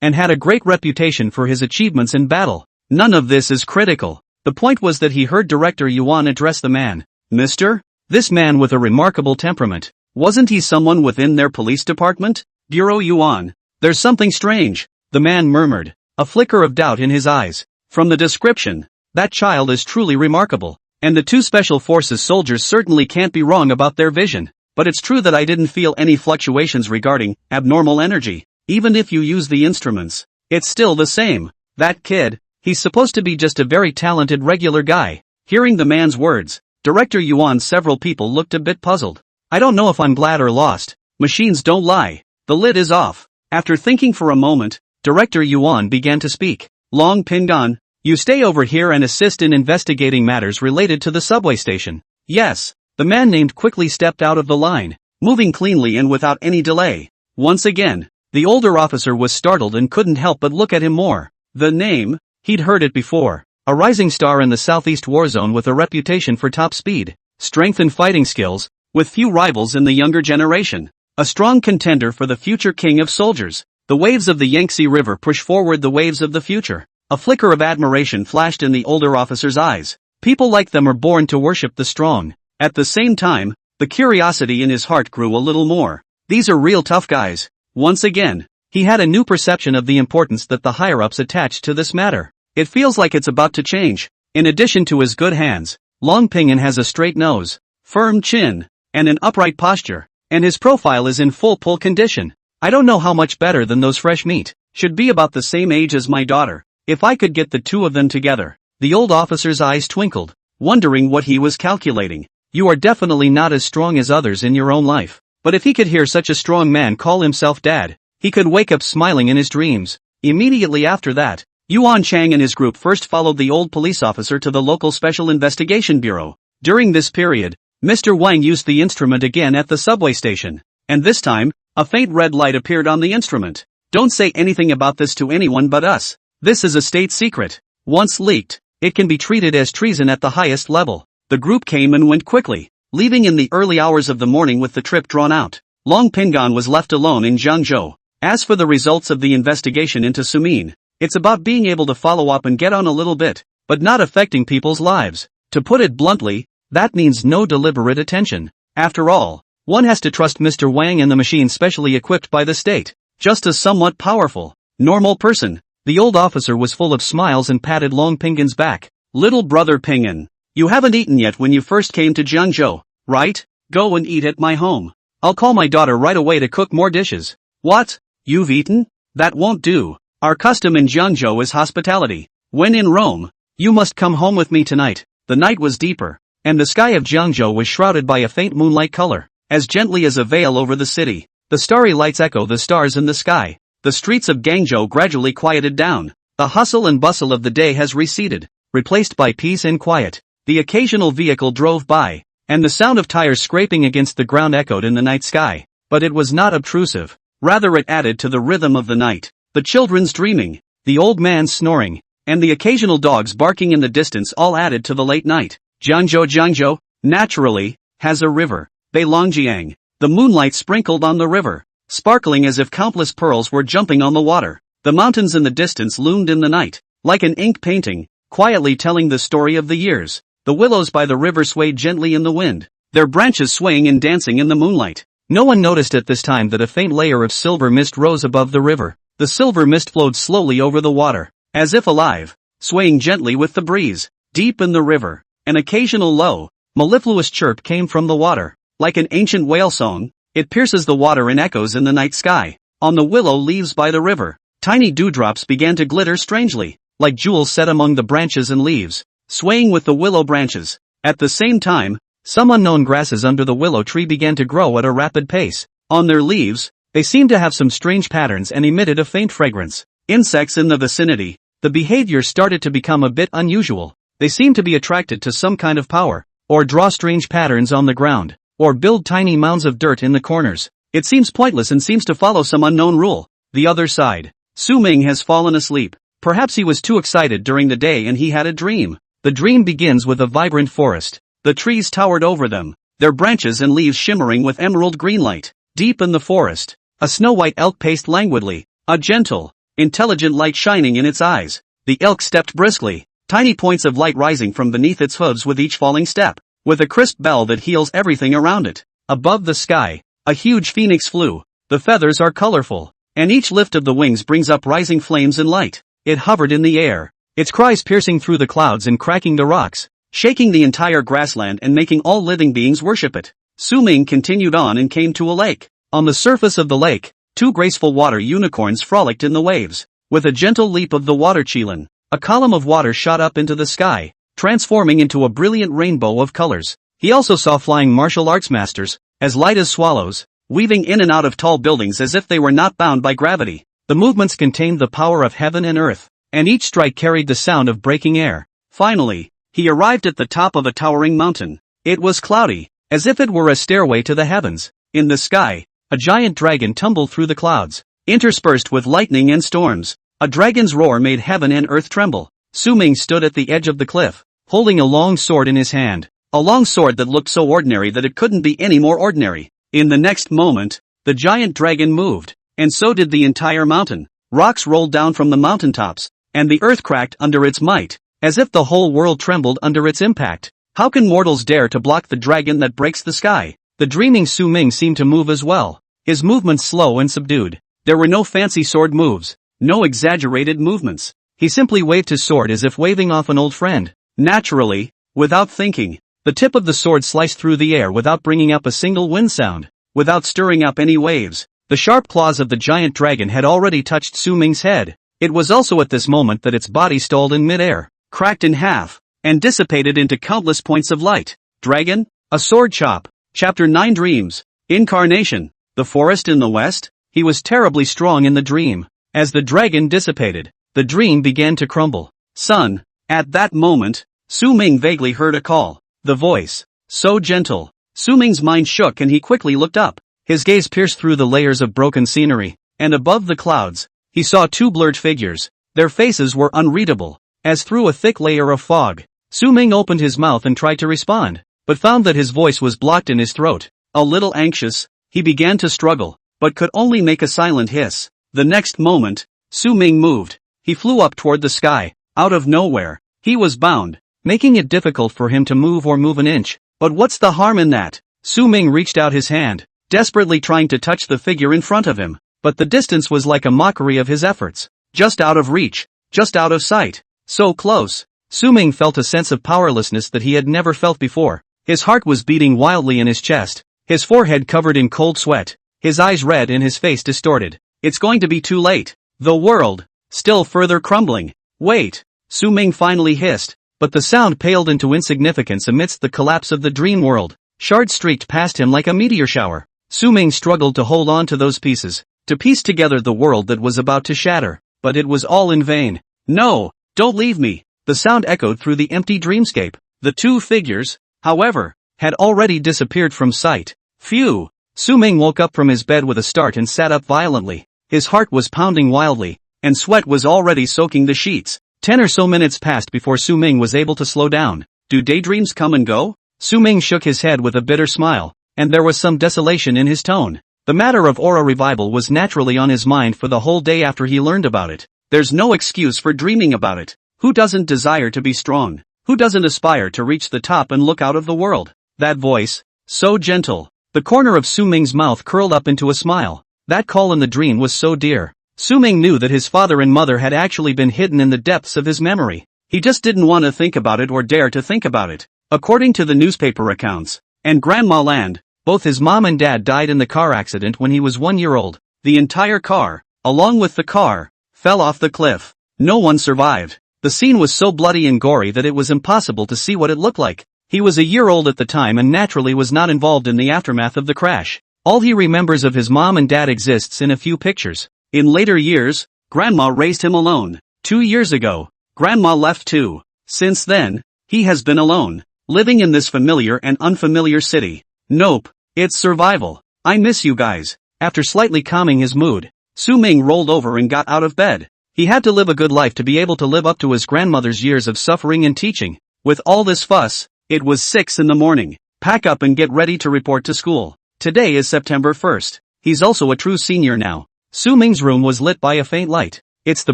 and had a great reputation for his achievements in battle. None of this is critical. The point was that he heard Director Yuan address the man. Mister? This man with a remarkable temperament. Wasn't he someone within their police department? Bureau Yuan. There's something strange, the man murmured, a flicker of doubt in his eyes. From the description, that child is truly remarkable, and the two special forces soldiers certainly can't be wrong about their vision. But it's true that I didn't feel any fluctuations regarding abnormal energy. Even if you use the instruments, it's still the same. That kid, he's supposed to be just a very talented regular guy. Hearing the man's words, Director Yuan's several people looked a bit puzzled. I don't know if I'm glad or lost. Machines don't lie. The lid is off. After thinking for a moment, Director Yuan began to speak. Long Pingan, You stay over here and assist in investigating matters related to the subway station. Yes. The man named quickly stepped out of the line, moving cleanly and without any delay. Once again, the older officer was startled and couldn't help but look at him more. The name? He'd heard it before. A rising star in the Southeast war zone with a reputation for top speed, strength and fighting skills, with few rivals in the younger generation. A strong contender for the future king of soldiers. The waves of the Yangtze River push forward the waves of the future. A flicker of admiration flashed in the older officer's eyes. People like them are born to worship the strong. At the same time, the curiosity in his heart grew a little more. These are real tough guys. Once again, he had a new perception of the importance that the higher-ups attached to this matter. It feels like it's about to change. In addition to his good hands, Long Pinyin has a straight nose, firm chin, and an upright posture, and his profile is in full pull condition. I don't know how much better than those fresh meat. Should be about the same age as my daughter. If I could get the two of them together. The old officer's eyes twinkled, wondering what he was calculating. You are definitely not as strong as others in your own life. But if he could hear such a strong man call himself dad, he could wake up smiling in his dreams. Immediately after that, Yuan Chang and his group first followed the old police officer to the local Special Investigation Bureau. During this period, Mr. Wang used the instrument again at the subway station. And this time, a faint red light appeared on the instrument. Don't say anything about this to anyone but us. This is a state secret. Once leaked, it can be treated as treason at the highest level. The group came and went quickly, leaving in the early hours of the morning with the trip drawn out. Long Pinyin was left alone in Zhangzhou. As for the results of the investigation into Sumin, it's about being able to follow up and get on a little bit, but not affecting people's lives. To put it bluntly, that means no deliberate attention. After all, one has to trust Mr. Wang and the machine specially equipped by the state. Just a somewhat powerful, normal person. The old officer was full of smiles and patted Long Pinyin's back. Little brother Pinyin, you haven't eaten yet when you first came to Zhangzhou, right? Go and eat at my home. I'll call my daughter right away to cook more dishes. What? You've eaten? That won't do. Our custom in Zhangzhou is hospitality. When in Rome, you must come home with me tonight. The night was deeper, and the sky of Zhangzhou was shrouded by a faint moonlight color, as gently as a veil over the city. The starry lights echo the stars in the sky. The streets of Guangzhou gradually quieted down. The hustle and bustle of the day has receded, replaced by peace and quiet. The occasional vehicle drove by, and the sound of tires scraping against the ground echoed in the night sky. But it was not obtrusive. Rather, it added to the rhythm of the night. The children's dreaming, the old man's snoring, and the occasional dogs barking in the distance all added to the late night. Zhangzhou, naturally, has a river, Beilongjiang. The moonlight sprinkled on the river, sparkling as if countless pearls were jumping on the water. The mountains in the distance loomed in the night, like an ink painting, quietly telling the story of the years. The willows by the river swayed gently in the wind, their branches swaying and dancing in the moonlight. No one noticed at this time that a faint layer of silver mist rose above the river. The silver mist flowed slowly over the water, as if alive, swaying gently with the breeze. Deep in the river, an occasional low, mellifluous chirp came from the water. Like an ancient whale song, it pierces the water and echoes in the night sky. On the willow leaves by the river, tiny dewdrops began to glitter strangely, like jewels set among the branches and leaves, swaying with the willow branches. At the same time, some unknown grasses under the willow tree began to grow at a rapid pace. On their leaves, they seemed to have some strange patterns and emitted a faint fragrance. Insects in the vicinity, the behavior started to become a bit unusual. They seemed to be attracted to some kind of power, or draw strange patterns on the ground, or build tiny mounds of dirt in the corners. It seems pointless and seems to follow some unknown rule. The other side. Su Ming has fallen asleep. Perhaps he was too excited during the day and he had a dream. The dream begins with a vibrant forest. The trees towered over them, their branches and leaves shimmering with emerald green light. Deep in the forest, a snow-white elk paced languidly, a gentle, intelligent light shining in its eyes. The elk stepped briskly, tiny points of light rising from beneath its hooves with each falling step, with a crisp bell that heals everything around it. Above the sky, a huge phoenix flew. The feathers are colorful, and each lift of the wings brings up rising flames and light. It hovered in the air, its cries piercing through the clouds and cracking the rocks, shaking the entire grassland and making all living beings worship it. Su Ming continued on and came to a lake. On the surface of the lake, two graceful water unicorns frolicked in the waves. With a gentle leap of the water qilin, a column of water shot up into the sky, transforming into a brilliant rainbow of colors. He also saw flying martial arts masters, as light as swallows, weaving in and out of tall buildings as if they were not bound by gravity. The movements contained the power of heaven and earth, and each strike carried the sound of breaking air. Finally, he arrived at the top of a towering mountain. It was cloudy, as if it were a stairway to the heavens. In the sky, a giant dragon tumbled through the clouds, interspersed with lightning and storms. A dragon's roar made heaven and earth tremble. Su-ming stood at the edge of the cliff, holding a long sword in his hand. A long sword that looked so ordinary that it couldn't be any more ordinary. In the next moment, the giant dragon moved, and so did the entire mountain. Rocks rolled down from the mountaintops, and the earth cracked under its might, as if the whole world trembled under its impact. How can mortals dare to block the dragon that breaks the sky? The dreaming Su-ming seemed to move as well, his movements slow and subdued. There were no fancy sword moves, no exaggerated movements. He simply waved his sword as if waving off an old friend. Naturally, without thinking, the tip of the sword sliced through the air without bringing up a single wind sound, without stirring up any waves. The sharp claws of the giant dragon had already touched Su-ming's head. It was also at this moment that its body stalled in midair, cracked in half, and dissipated into countless points of light. Dragon? A sword chop. Chapter 9 Dreams. Incarnation. The forest in the west? He was terribly strong in the dream. As the dragon dissipated, the dream began to crumble. Son. At that moment, Su-ming vaguely heard a call. The voice, so gentle. Su-ming's mind shook and he quickly looked up. His gaze pierced through the layers of broken scenery, and above the clouds, he saw two blurred figures. Their faces were unreadable, as through a thick layer of fog. Su-ming opened his mouth and tried to respond, but found that his voice was blocked in his throat. A little anxious, he began to struggle, but could only make a silent hiss. The next moment, Su-ming moved. He flew up toward the sky. Out of nowhere, he was bound, making it difficult for him to move or move an inch. But what's the harm in that? Su-ming reached out his hand, desperately trying to touch the figure in front of him, but the distance was like a mockery of his efforts. Just out of reach, just out of sight, so close. Su-ming felt a sense of powerlessness that he had never felt before. His heart was beating wildly in his chest, his forehead covered in cold sweat, his eyes red and his face distorted. It's going to be too late. The world, still further crumbling. Wait, Su-ming finally hissed, but the sound paled into insignificance amidst the collapse of the dream world. Shards streaked past him like a meteor shower. Su-ming struggled to hold on to those pieces, to piece together the world that was about to shatter, but it was all in vain. No, don't leave me, the sound echoed through the empty dreamscape. The two figures, however, had already disappeared from sight. Phew! Su-ming woke up from his bed with a start and sat up violently. His heart was pounding wildly, and sweat was already soaking the sheets. 10 or so minutes passed before Su-ming was able to slow down. Do daydreams come and go? Su-ming shook his head with a bitter smile, and there was some desolation in his tone. The matter of aura revival was naturally on his mind for the whole day after he learned about it. There's no excuse for dreaming about it. Who doesn't desire to be strong? Who doesn't aspire to reach the top and look out of the world? That voice, so gentle. The corner of Su-ming's mouth curled up into a smile. That call in the dream was so dear. Su-ming knew that his father and mother had actually been hidden in the depths of his memory. He just didn't want to think about it or dare to think about it. According to the newspaper accounts, and Grandma Land, both his mom and dad died in the car accident when he was 1 year old. The entire car, along with the car, fell off the cliff. No one survived. The scene was so bloody and gory that it was impossible to see what it looked like. He was a year old at the time and naturally was not involved in the aftermath of the crash. All he remembers of his mom and dad exists in a few pictures. In later years, Grandma raised him alone. 2 years ago, Grandma left too. Since then, he has been alone, living in this familiar and unfamiliar city. Nope, it's survival. I miss you guys. After slightly calming his mood, Su-ming rolled over and got out of bed. He had to live a good life to be able to live up to his grandmother's years of suffering and teaching. With all this fuss, it was 6 in the morning. Pack up and get ready to report to school. Today is September 1st. He's also a true senior now. Su-ming's room was lit by a faint light. It's the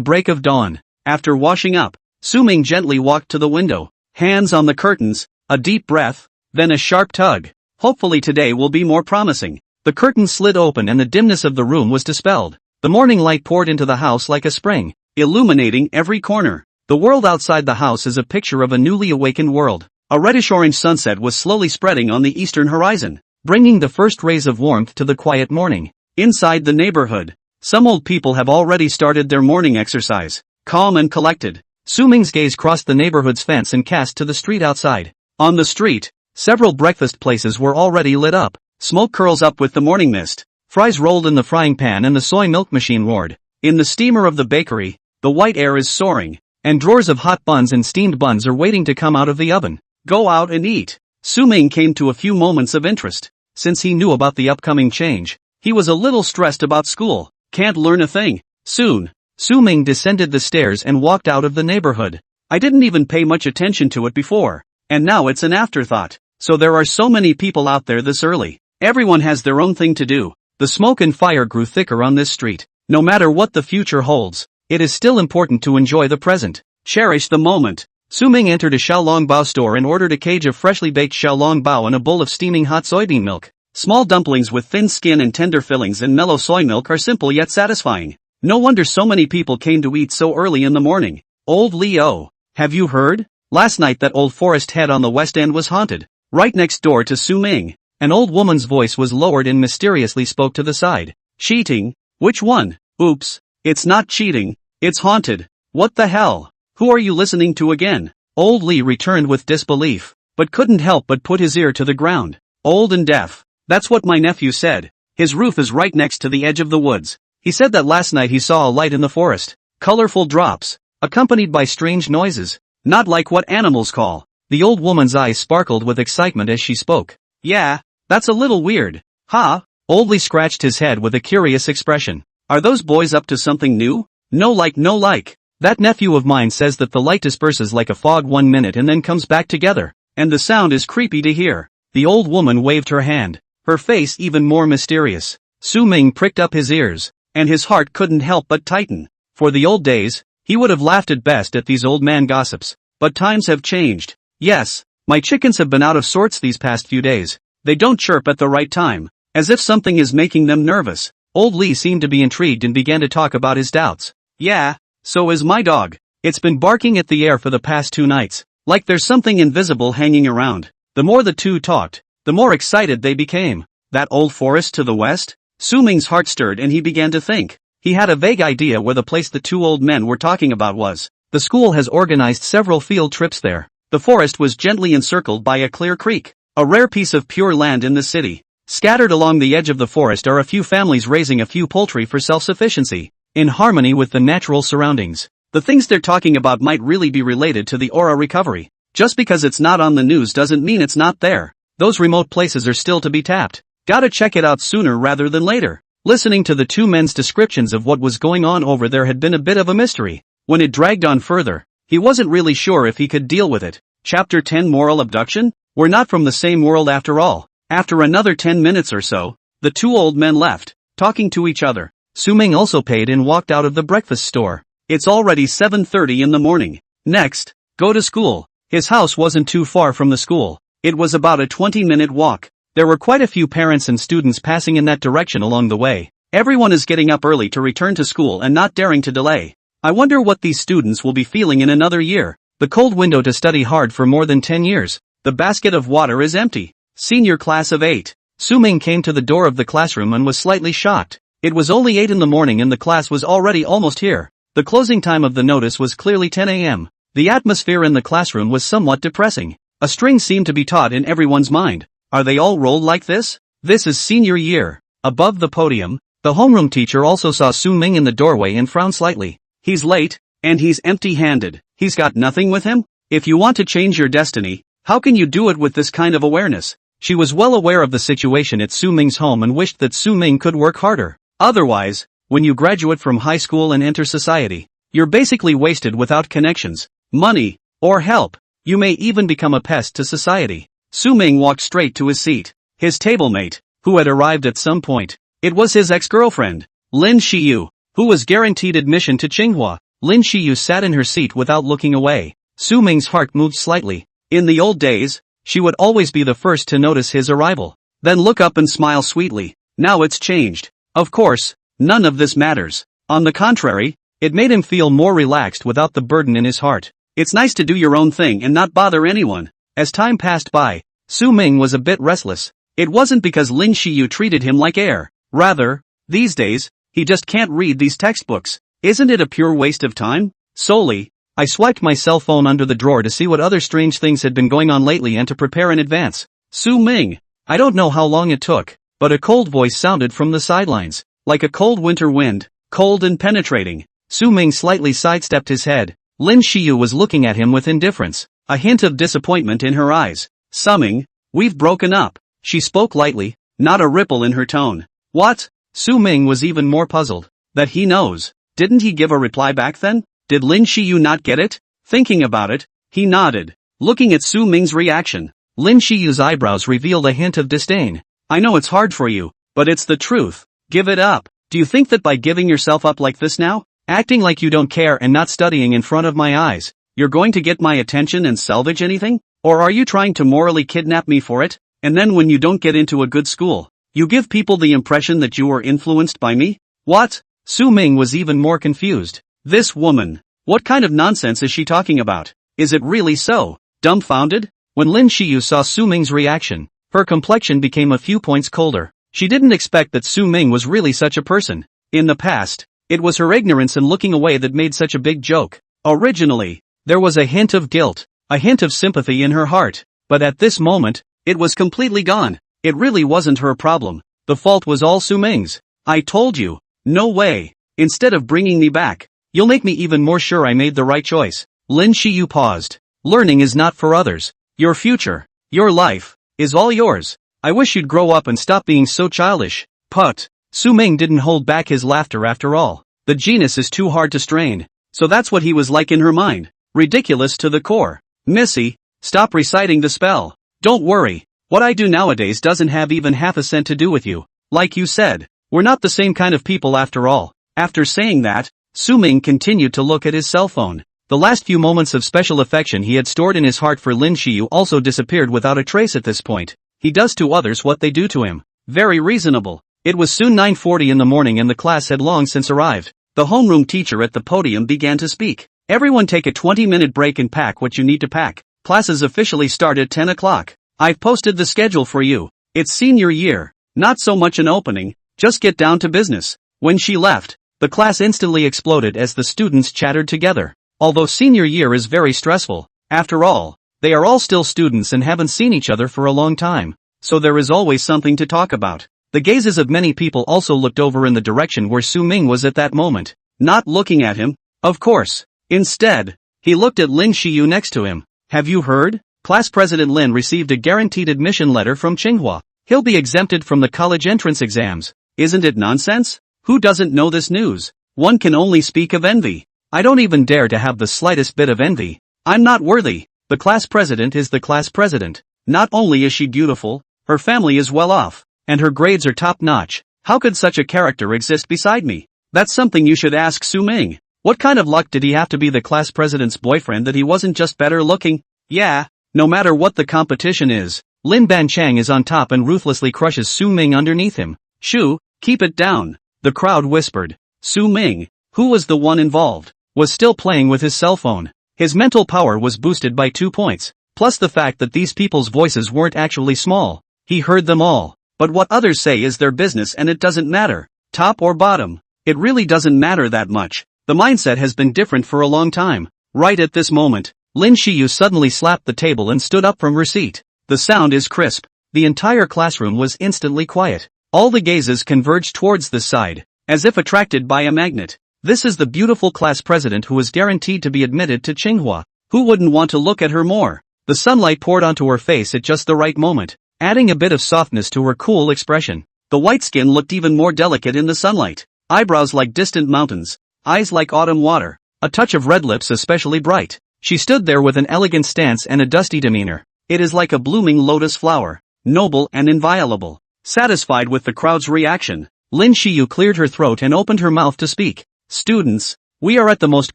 break of dawn. After washing up, Su-ming gently walked to the window. Hands on the curtains, a deep breath, then a sharp tug. Hopefully today will be more promising. The curtains slid open and the dimness of the room was dispelled. The morning light poured into the house like a spring, illuminating every corner. The world outside the house is a picture of a newly awakened world. A reddish-orange sunset was slowly spreading on the eastern horizon, bringing the first rays of warmth to the quiet morning. Inside the neighborhood, some old people have already started their morning exercise. Calm and collected, Su-ming's gaze crossed the neighborhood's fence and cast to the street outside. On the street, several breakfast places were already lit up. Smoke curls up with the morning mist. Fries rolled in the frying pan and the soy milk machine roared. In the steamer of the bakery, the white air is soaring, and drawers of hot buns and steamed buns are waiting to come out of the oven. Go out and eat. Su-ming came to a few moments of interest. Since he knew about the upcoming change, he was a little stressed about school. Can't learn a thing. Soon, Su-ming descended the stairs and walked out of the neighborhood. I didn't even pay much attention to it before, and now it's an afterthought. So there are so many people out there this early. Everyone has their own thing to do. The smoke and fire grew thicker on this street. No matter what the future holds, it is still important to enjoy the present. Cherish the moment. Su-ming entered a xiaolongbao store and ordered a cage of freshly baked xiaolongbao and a bowl of steaming hot soybean milk. Small dumplings with thin skin and tender fillings and mellow soy milk are simple yet satisfying. No wonder so many people came to eat so early in the morning. Old Leo, have you heard? Last night that old forest head on the west end was haunted. Right next door to Su-ming, an old woman's voice was lowered and mysteriously spoke to the side. Cheating? Which one? Oops, it's not cheating, it's haunted. What the hell? Who are you listening to again? Old Lee returned with disbelief, but couldn't help but put his ear to the ground. Old and deaf. That's what my nephew said. His roof is right next to the edge of the woods. He said that last night he saw a light in the forest. Colorful drops, accompanied by strange noises. Not like what animals call. The old woman's eyes sparkled with excitement as she spoke. Yeah, that's a little weird. Huh? Old Lee scratched his head with a curious expression. Are those boys up to something new? No like. That nephew of mine says that the light disperses like a fog 1 minute and then comes back together, and the sound is creepy to hear. The old woman waved her hand, her face even more mysterious. Su-ming pricked up his ears, and his heart couldn't help but tighten. For the old days, he would have laughed at best at these old man gossips. But times have changed. Yes, my chickens have been out of sorts these past few days. They don't chirp at the right time, as if something is making them nervous. Old Lee seemed to be intrigued and began to talk about his doubts. Yeah, so is my dog. It's been barking at the air for the past 2 nights, like there's something invisible hanging around. The more the two talked, the more excited they became. That old forest to the west? Su-ming's heart stirred and he began to think. He had a vague idea where the place the two old men were talking about was. The school has organized several field trips there. The forest was gently encircled by a clear creek, a rare piece of pure land in the city. Scattered along the edge of the forest are a few families raising a few poultry for self-sufficiency, in harmony with the natural surroundings. The things they're talking about might really be related to the aura recovery. Just because it's not on the news doesn't mean it's not there. Those remote places are still to be tapped. Gotta check it out sooner rather than later. Listening to the two men's descriptions of what was going on over there had been a bit of a mystery. When it dragged on further, he wasn't really sure if he could deal with it. Chapter 10 Moral Abduction? We're not from the same world after all. After another 10 minutes or so, the two old men left, talking to each other. Su-ming also paid and walked out of the breakfast store. It's already 7:30 in the morning. Next, go to school. His house wasn't too far from the school. It was about a 20-minute walk. There were quite a few parents and students passing in that direction along the way. Everyone is getting up early to return to school and not daring to delay. I wonder what these students will be feeling in another year. The cold window to study hard for more than 10 years. The basket of water is empty. Senior class of 8. Su-ming came to the door of the classroom and was slightly shocked. It was only 8 in the morning and the class was already almost here. The closing time of the notice was clearly 10 a.m. The atmosphere in the classroom was somewhat depressing. A string seemed to be taut in everyone's mind. Are they all rolled like this? This is senior year. Above the podium, the homeroom teacher also saw Su-ming in the doorway and frowned slightly. He's late, and he's empty-handed. He's got nothing with him? If you want to change your destiny, how can you do it with this kind of awareness? She was well aware of the situation at Su-ming's home and wished that Su-ming could work harder. Otherwise, when you graduate from high school and enter society, you're basically wasted without connections, money, or help. You may even become a pest to society. Su-ming walked straight to his seat. His table-mate, who had arrived at some point, it was his ex-girlfriend, Lin Shiyu, who was guaranteed admission to Tsinghua. Lin Shiyu sat in her seat without looking away. Su-ming's heart moved slightly. In the old days, she would always be the first to notice his arrival, then look up and smile sweetly. Now it's changed. Of course, none of this matters. On the contrary, it made him feel more relaxed without the burden in his heart. It's nice to do your own thing and not bother anyone. As time passed by, Su-ming was a bit restless. It wasn't because Lin Shiyu treated him like air. Rather, these days, he just can't read these textbooks. Isn't it a pure waste of time? Solely, I swiped my cell phone under the drawer to see what other strange things had been going on lately and to prepare in advance. Su-ming. I don't know how long it took, but a cold voice sounded from the sidelines, like a cold winter wind, cold and penetrating. Su Ming slightly sidestepped his head. Lin Xiyu was looking at him with indifference, a hint of disappointment in her eyes. Summing, we've broken up. She spoke lightly, not a ripple in her tone. What? Su Ming was even more puzzled. That he knows. Didn't he give a reply back then? Did Lin Xiyu not get it? Thinking about it, he nodded. Looking at Su Ming's reaction, Lin Xiyu's eyebrows revealed a hint of disdain. I know it's hard for you, but it's the truth. Give it up. Do you think that by giving yourself up like this now, acting like you don't care and not studying in front of my eyes, you're going to get my attention and salvage anything? Or are you trying to morally kidnap me for it? And then when you don't get into a good school, you give people the impression that you were influenced by me? What? Su Ming was even more confused. This woman. What kind of nonsense is she talking about? Is it really so? Dumbfounded? When Lin Xiyu saw Su Ming's reaction, her complexion became a few points colder. She didn't expect that Su Ming was really such a person. In the past, it was her ignorance and looking away that made such a big joke. Originally, there was a hint of guilt, a hint of sympathy in her heart. But at this moment, it was completely gone. It really wasn't her problem. The fault was all Su Ming's. I told you. No way. Instead of bringing me back, you'll make me even more sure I made the right choice. Lin Xiyu paused. Learning is not for others. Your future, your life, is all yours. I wish you'd grow up and stop being so childish. Put. Su Ming didn't hold back his laughter after all. The genus is too hard to strain. So that's what he was like in her mind. Ridiculous to the core. Missy, stop reciting the spell. Don't worry. What I do nowadays doesn't have even half a cent to do with you. Like you said, we're not the same kind of people after all. After saying that, Su Ming continued to look at his cell phone. The last few moments of special affection he had stored in his heart for Lin Xiyu also disappeared without a trace at this point. He does to others what they do to him. Very reasonable. It was soon 9:40 in the morning and the class had long since arrived. The homeroom teacher at the podium began to speak. Everyone take a 20-minute break and pack what you need to pack. Classes officially start at 10 o'clock. I've posted the schedule for you. It's senior year. Not so much an opening, just get down to business. When she left, the class instantly exploded as the students chattered together. Although senior year is very stressful, after all, they are all still students and haven't seen each other for a long time. So there is always something to talk about. The gazes of many people also looked over in the direction where Su Ming was at that moment. Not looking at him, of course. Instead, he looked at Lin Xiyu next to him. Have you heard? Class President Lin received a guaranteed admission letter from Tsinghua. He'll be exempted from the college entrance exams. Isn't it nonsense? Who doesn't know this news? One can only speak of envy. I don't even dare to have the slightest bit of envy. I'm not worthy. The class president is the class president. Not only is she beautiful, her family is well off, and her grades are top-notch. How could such a character exist beside me? That's something you should ask Su Ming. What kind of luck did he have to be the class president's boyfriend that he wasn't just better looking? Yeah, no matter what the competition is, Lin Banchang is on top and ruthlessly crushes Su Ming underneath him. Shu, keep it down. The crowd whispered. Su Ming, who was the one involved, was still playing with his cell phone. His mental power was boosted by 2 points, plus the fact that these people's voices weren't actually small. He heard them all. But what others say is their business and it doesn't matter. Top or bottom, it really doesn't matter that much. The mindset has been different for a long time. Right at this moment, Lin Xiyu suddenly slapped the table and stood up from her seat. The sound is crisp. The entire classroom was instantly quiet. All the gazes converged towards this side, as if attracted by a magnet. This is the beautiful class president who is guaranteed to be admitted to Tsinghua. Who wouldn't want to look at her more? The sunlight poured onto her face at just the right moment, adding a bit of softness to her cool expression. The white skin looked even more delicate in the sunlight. Eyebrows like distant mountains, eyes like autumn water, a touch of red lips especially bright. She stood there with an elegant stance and a dusty demeanor. It is like a blooming lotus flower, noble and inviolable. Satisfied with the crowd's reaction, Lin Xiyu cleared her throat and opened her mouth to speak. Students, we are at the most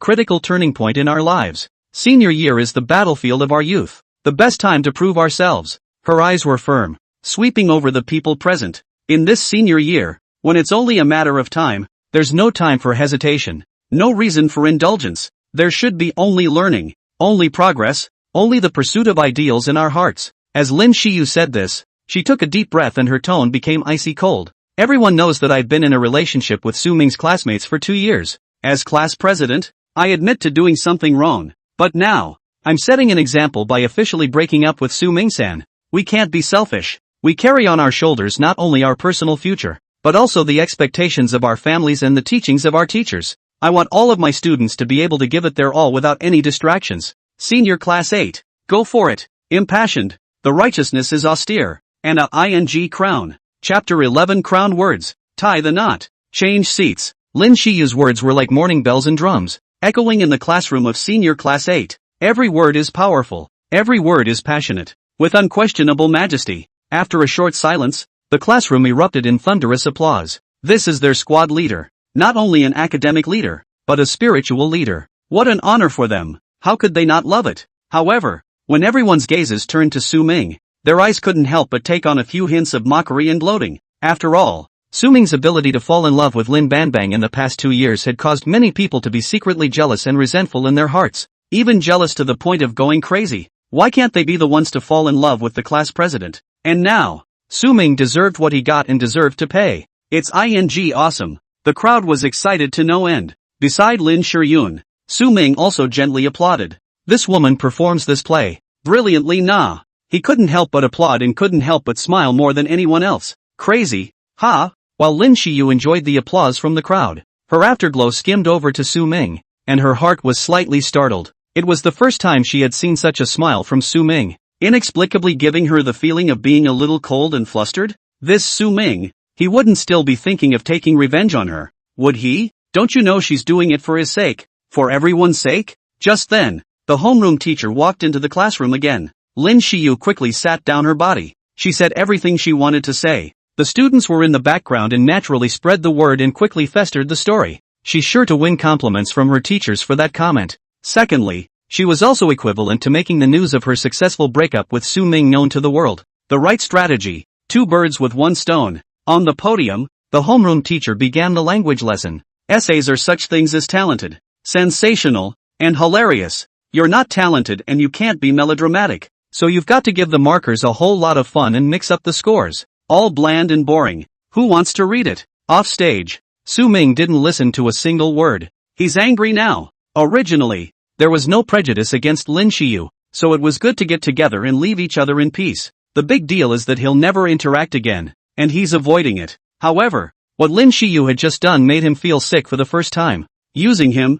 critical turning point in our lives. Senior year is the battlefield of our youth, the best time to prove ourselves. Her eyes were firm, sweeping over the people present. In this senior year, when it's only a matter of time, there's no time for hesitation, no reason for indulgence. There should be only learning, only progress, only the pursuit of ideals in our hearts. As Lin Xiyu said this, she took a deep breath and her tone became icy cold. Everyone knows that I've been in a relationship with Su Ming's classmates for 2 years. As class president, I admit to doing something wrong. But now, I'm setting an example by officially breaking up with Su Ming-san. We can't be selfish. We carry on our shoulders not only our personal future, but also the expectations of our families and the teachings of our teachers. I want all of my students to be able to give it their all without any distractions. Senior Class 8. Go for it. Impassioned. The righteousness is austere. And a ing crown. Chapter 11 Crown Words. Tie the knot. Change seats. Lin Shiyu's words were like morning bells and drums, echoing in the classroom of Senior Class 8. Every word is powerful. Every word is passionate. With unquestionable majesty. After a short silence, the classroom erupted in thunderous applause. This is their squad leader. Not only an academic leader, but a spiritual leader. What an honor for them. How could they not love it? However, when everyone's gazes turned to Su Ming, their eyes couldn't help but take on a few hints of mockery and gloating. After all, Su Ming's ability to fall in love with Lin Banbang in the past 2 years had caused many people to be secretly jealous and resentful in their hearts. Even jealous to the point of going crazy. Why can't they be the ones to fall in love with the class president? And now, Su Ming deserved what he got and deserved to pay. It's ing awesome. The crowd was excited to no end. Beside Lin Shiyun, Su Ming also gently applauded. This woman performs this play brilliantly. Nah. He couldn't help but applaud and couldn't help but smile more than anyone else. Crazy, huh? While Lin Shiyu enjoyed the applause from the crowd, her afterglow skimmed over to Su Ming, and her heart was slightly startled. It was the first time she had seen such a smile from Su Ming, inexplicably giving her the feeling of being a little cold and flustered. This Su Ming, he wouldn't still be thinking of taking revenge on her, would he? Don't you know she's doing it for his sake? For everyone's sake? Just then, the homeroom teacher walked into the classroom again. Lin Shiyu quickly sat down her body. She said everything she wanted to say. The students were in the background and naturally spread the word and quickly festered the story. She's sure to win compliments from her teachers for that comment. Secondly, she was also equivalent to making the news of her successful breakup with Su Ming known to the world. The right strategy. 2 birds with 1 stone. On the podium, the homeroom teacher began the language lesson. Essays are such things as talented, sensational, and hilarious. You're not talented and you can't be melodramatic. So you've got to give the markers a whole lot of fun and mix up the scores. All bland and boring. Who wants to read it? Off stage, Su Ming didn't listen to a single word. He's angry now. Originally, there was no prejudice against Lin Shiyu, so it was good to get together and leave each other in peace. The big deal is that he'll never interact again, and he's avoiding it. However, what Lin Shiyu had just done made him feel sick for the first time. Using him,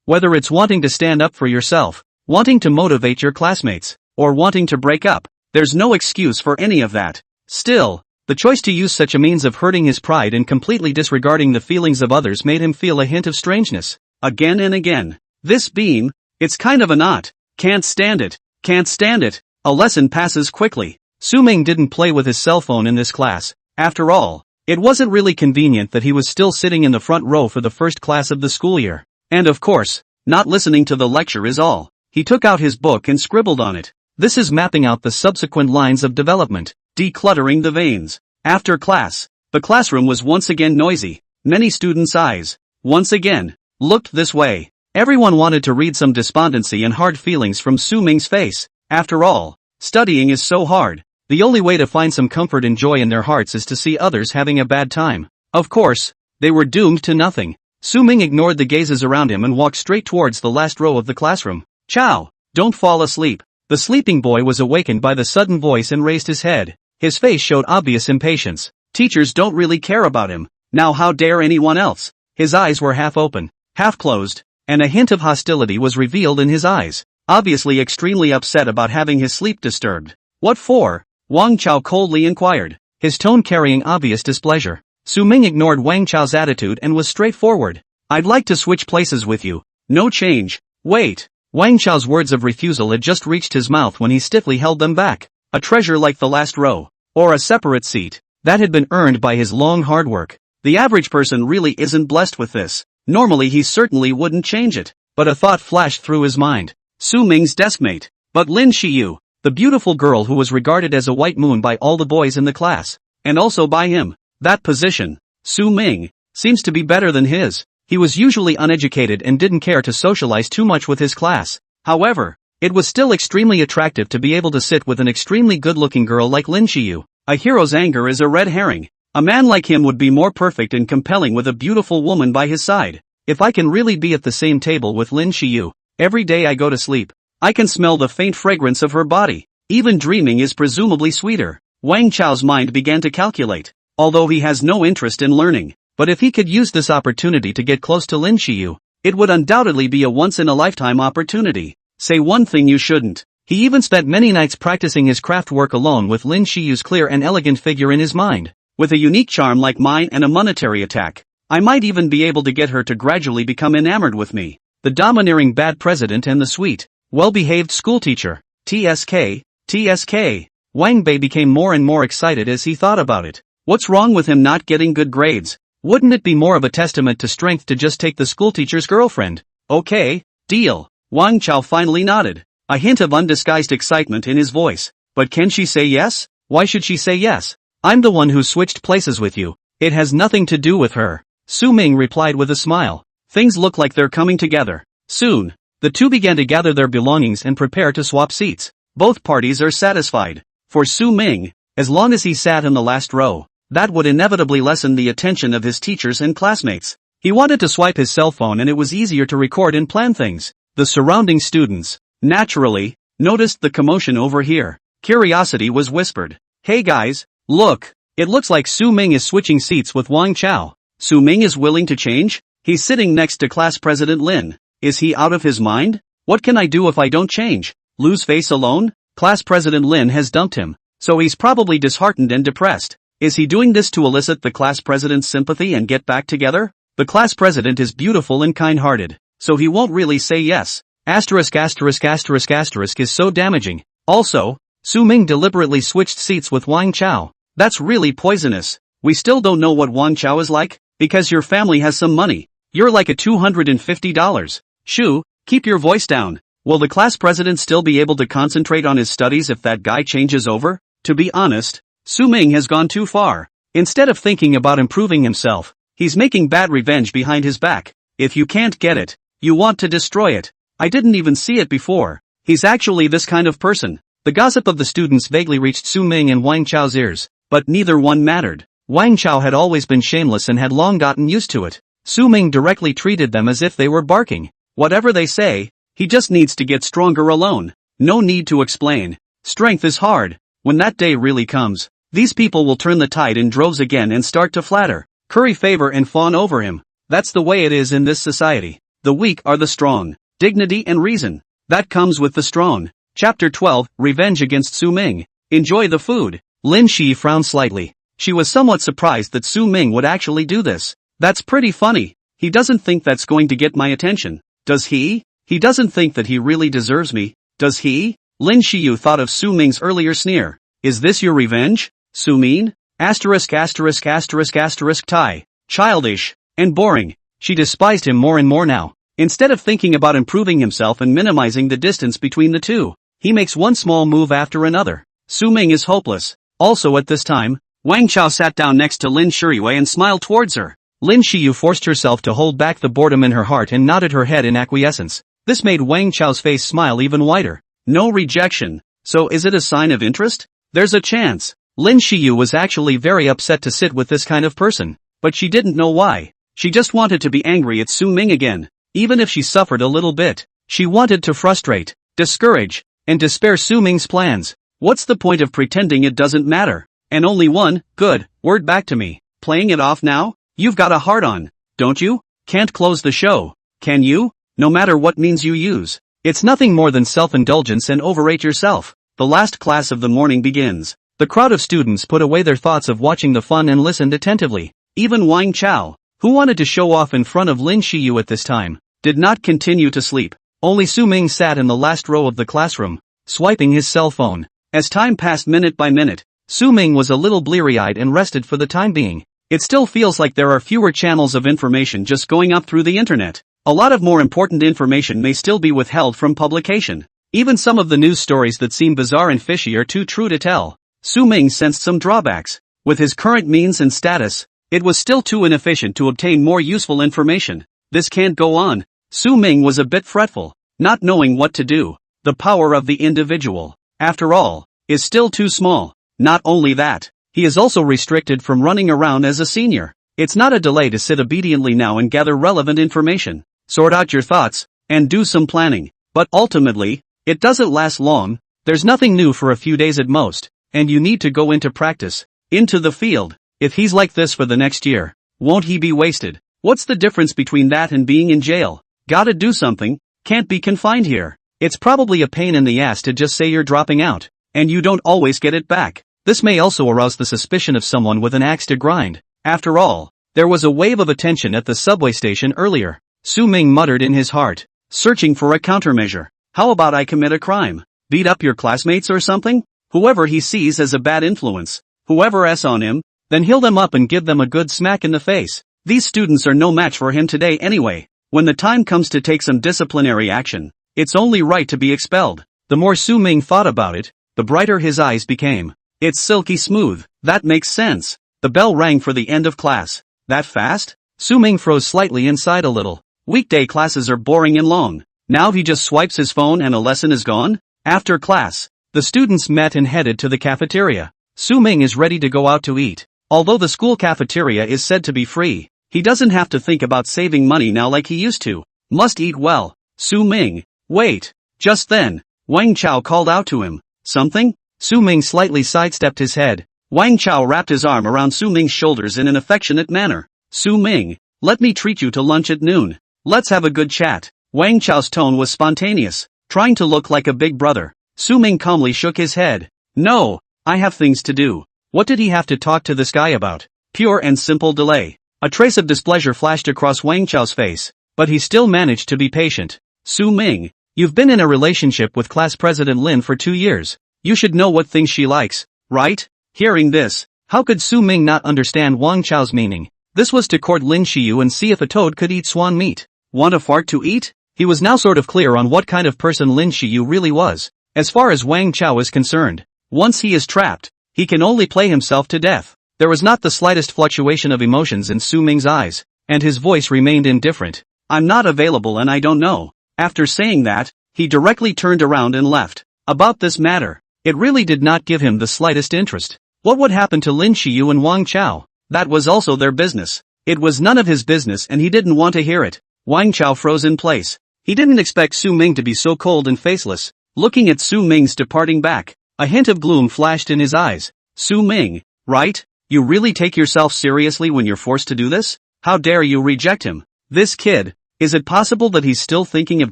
whether it's wanting to stand up for yourself, wanting to motivate your classmates, or wanting to break up, there's no excuse for any of that. Still, the choice to use such a means of hurting his pride and completely disregarding the feelings of others made him feel a hint of strangeness. Again and again. This beam, it's kind of a knot. Can't stand it. Can't stand it. A lesson passes quickly. Su Ming didn't play with his cell phone in this class. After all, it wasn't really convenient that he was still sitting in the front row for the first class of the school year. And of course, not listening to the lecture is all. He took out his book and scribbled on it. This is mapping out the subsequent lines of development, decluttering the veins. After class, the classroom was once again noisy. Many students' eyes, once again, looked this way. Everyone wanted to read some despondency and hard feelings from Su Ming's face. After all, studying is so hard. The only way to find some comfort and joy in their hearts is to see others having a bad time. Of course, they were doomed to nothing. Su Ming ignored the gazes around him and walked straight towards the last row of the classroom. Chow, don't fall asleep. The sleeping boy was awakened by the sudden voice and raised his head. His face showed obvious impatience. Teachers don't really care about him. Now how dare anyone else? His eyes were half open, half closed, and a hint of hostility was revealed in his eyes. Obviously extremely upset about having his sleep disturbed. What for? Wang Chao coldly inquired, his tone carrying obvious displeasure. Su Ming ignored Wang Chao's attitude and was straightforward. I'd like to switch places with you. No change. Wait. Wang Chao's words of refusal had just reached his mouth when he stiffly held them back. A treasure like the last row, or a separate seat, that had been earned by his long hard work. The average person really isn't blessed with this. Normally he certainly wouldn't change it. But a thought flashed through his mind. Su Ming's deskmate. But Lin Shiyu, the beautiful girl who was regarded as a white moon by all the boys in the class, and also by him. That position, Su Ming, seems to be better than his. He was usually uneducated and didn't care to socialize too much with his class. However, it was still extremely attractive to be able to sit with an extremely good-looking girl like Lin Shiyu. A hero's anger is a red herring. A man like him would be more perfect and compelling with a beautiful woman by his side. If I can really be at the same table with Lin Shiyu, every day I go to sleep, I can smell the faint fragrance of her body. Even dreaming is presumably sweeter. Wang Chao's mind began to calculate. Although he has no interest in learning, But if he could use this opportunity to get close to Lin Shiyu, it would undoubtedly be a once-in-a-lifetime opportunity. Say one thing you shouldn't. He even spent many nights practicing his craft work alone with Lin Shiyu's clear and elegant figure in his mind. With a unique charm like mine and a monetary attack, I might even be able to get her to gradually become enamored with me. The domineering bad president and the sweet, well-behaved schoolteacher. TSK, TSK. Wang Bei became more and more excited as he thought about it. What's wrong with him not getting good grades? Wouldn't it be more of a testament to strength to just take the schoolteacher's girlfriend? Okay, deal. Wang Chao finally nodded, a hint of undisguised excitement in his voice. But can she say yes? Why should she say yes? I'm the one who switched places with you. It has nothing to do with her. Su Ming replied with a smile. Things look like they're coming together. Soon, the two began to gather their belongings and prepare to swap seats. Both parties are satisfied. For Su Ming, as long as he sat in the last row, that would inevitably lessen the attention of his teachers and classmates. He wanted to swipe his cell phone and it was easier to record and plan things. The surrounding students, naturally, noticed the commotion over here. Curiosity was whispered. Hey guys, look, it looks like Su Ming is switching seats with Wang Chao. Su Ming is willing to change? He's sitting next to class president Lin. Is he out of his mind? What can I do if I don't change? Lose face alone? Class president Lin has dumped him, so he's probably disheartened and depressed. Is he doing this to elicit the class president's sympathy and get back together? The class president is beautiful and kind-hearted, so he won't really say yes. Asterisk is so damaging. Also, Su Ming deliberately switched seats with Wang Chao. That's really poisonous. We still don't know what Wang Chao is like, because your family has some money. You're like a $250. Shu, keep your voice down. Will the class president still be able to concentrate on his studies if that guy changes over? To be honest, Su Ming has gone too far. Instead of thinking about improving himself, he's making bad revenge behind his back. If you can't get it, you want to destroy it. I didn't even see it before. He's actually this kind of person. The gossip of the students vaguely reached Su Ming and Wang Chao's ears, but neither one mattered. Wang Chao had always been shameless and had long gotten used to it. Su Ming directly treated them as if they were barking. Whatever they say, he just needs to get stronger alone. No need to explain. Strength is hard. When that day really comes, these people will turn the tide in droves again and start to flatter, curry favor and fawn over him. That's the way it is in this society. The weak are the strong. Dignity and reason. That comes with the strong. Chapter 12, Revenge against Su Ming. Enjoy the food. Lin Shi frowned slightly. She was somewhat surprised that Su Ming would actually do this. That's pretty funny. He doesn't think that's going to get my attention. Does he? He doesn't think that he really deserves me, does he? Lin Shiyu thought of Su Ming's earlier sneer. Is this your revenge, Su Ming? Tai. Childish. And boring. She despised him more and more now. Instead of thinking about improving himself and minimizing the distance between the two, he makes one small move after another. Su Ming is hopeless. Also at this time, Wang Chao sat down next to Lin Shiriwei and smiled towards her. Lin Shiyu forced herself to hold back the boredom in her heart and nodded her head in acquiescence. This made Wang Chao's face smile even wider. No rejection. So is it a sign of interest? There's a chance. Lin Shiyu was actually very upset to sit with this kind of person, but she didn't know why. She just wanted to be angry at Su Ming again. Even if she suffered a little bit, she wanted to frustrate, discourage, and despair Su Ming's plans. What's the point of pretending it doesn't matter? And only one, good, word back to me. Playing it off now? You've got a heart on, don't you? Can't close the show, can you? No matter what means you use. It's nothing more than self-indulgence and overrate yourself. The last class of the morning begins. The crowd of students put away their thoughts of watching the fun and listened attentively. Even Wang Chao, who wanted to show off in front of Lin Shiyu at this time, did not continue to sleep. Only Su Ming sat in the last row of the classroom, swiping his cell phone. As time passed minute by minute, Su Ming was a little bleary-eyed and rested for the time being. It still feels like there are fewer channels of information just going up through the internet. A lot of more important information may still be withheld from publication. Even some of the news stories that seem bizarre and fishy are too true to tell. Su Ming sensed some drawbacks. With his current means and status, it was still too inefficient to obtain more useful information. This can't go on. Su Ming was a bit fretful, not knowing what to do. The power of the individual, after all, is still too small. Not only that, he is also restricted from running around as a senior. It's not a delay to sit obediently now and gather relevant information. Sort out your thoughts, and do some planning. But ultimately, it doesn't last long. There's nothing new for a few days at most, and you need to go into practice, into the field. If he's like this for the next year, Won't he be wasted? What's the difference between that and being in jail? Gotta do something, can't be confined here. It's probably a pain in the ass to just say you're dropping out, and you don't always get it back. This may also arouse the suspicion of someone with an axe to grind. After all, there was a wave of attention at the subway station earlier. Su Ming muttered in his heart, searching for a countermeasure. How about I commit a crime? Beat up your classmates or something? Whoever he sees as a bad influence, whoever S on him, then heal them up and give them a good smack in the face. These students are no match for him today anyway. When the time comes to take some disciplinary action, it's only right to be expelled. The more Su Ming thought about it, the brighter his eyes became. It's silky smooth, that makes sense. The bell rang for the end of class. That fast? Su Ming froze slightly inside a little. Weekday classes are boring and long. Now he just swipes his phone and a lesson is gone? After class, the students met and headed to the cafeteria. Su Ming is ready to go out to eat. Although the school cafeteria is said to be free, he doesn't have to think about saving money now like he used to. Must eat well. Su Ming. Wait. Just then, Wang Chao called out to him. Something? Su Ming slightly sidestepped his head. Wang Chao wrapped his arm around Su Ming's shoulders in an affectionate manner. Su Ming, let me treat you to lunch at noon. Let's have a good chat. Wang Chao's tone was spontaneous, trying to look like a big brother. Su Ming calmly shook his head. No, I have things to do. What did he have to talk to this guy about? Pure and simple delay. A trace of displeasure flashed across Wang Chao's face, but he still managed to be patient. Su Ming, you've been in a relationship with class president Lin for 2 years. You should know what things she likes, right? Hearing this, how could Su Ming not understand Wang Chao's meaning? This was to court Lin Xiyu and see if a toad could eat swan meat. Want a fart to eat? He was now sort of clear on what kind of person Lin Xiyu really was. As far as Wang Chao is concerned, once he is trapped, he can only play himself to death. There was not the slightest fluctuation of emotions in Su Ming's eyes, and his voice remained indifferent. I'm not available and I don't know. After saying that, he directly turned around and left. About this matter, it really did not give him the slightest interest. What would happen to Lin Xiyu and Wang Chao? That was also their business. It was none of his business and he didn't want to hear it. Wang Chao froze in place. He didn't expect Su Ming to be so cold and faceless. Looking at Su Ming's departing back, a hint of gloom flashed in his eyes. Su Ming, right? You really take yourself seriously when you're forced to do this? How dare you reject him? This kid, is it possible that he's still thinking of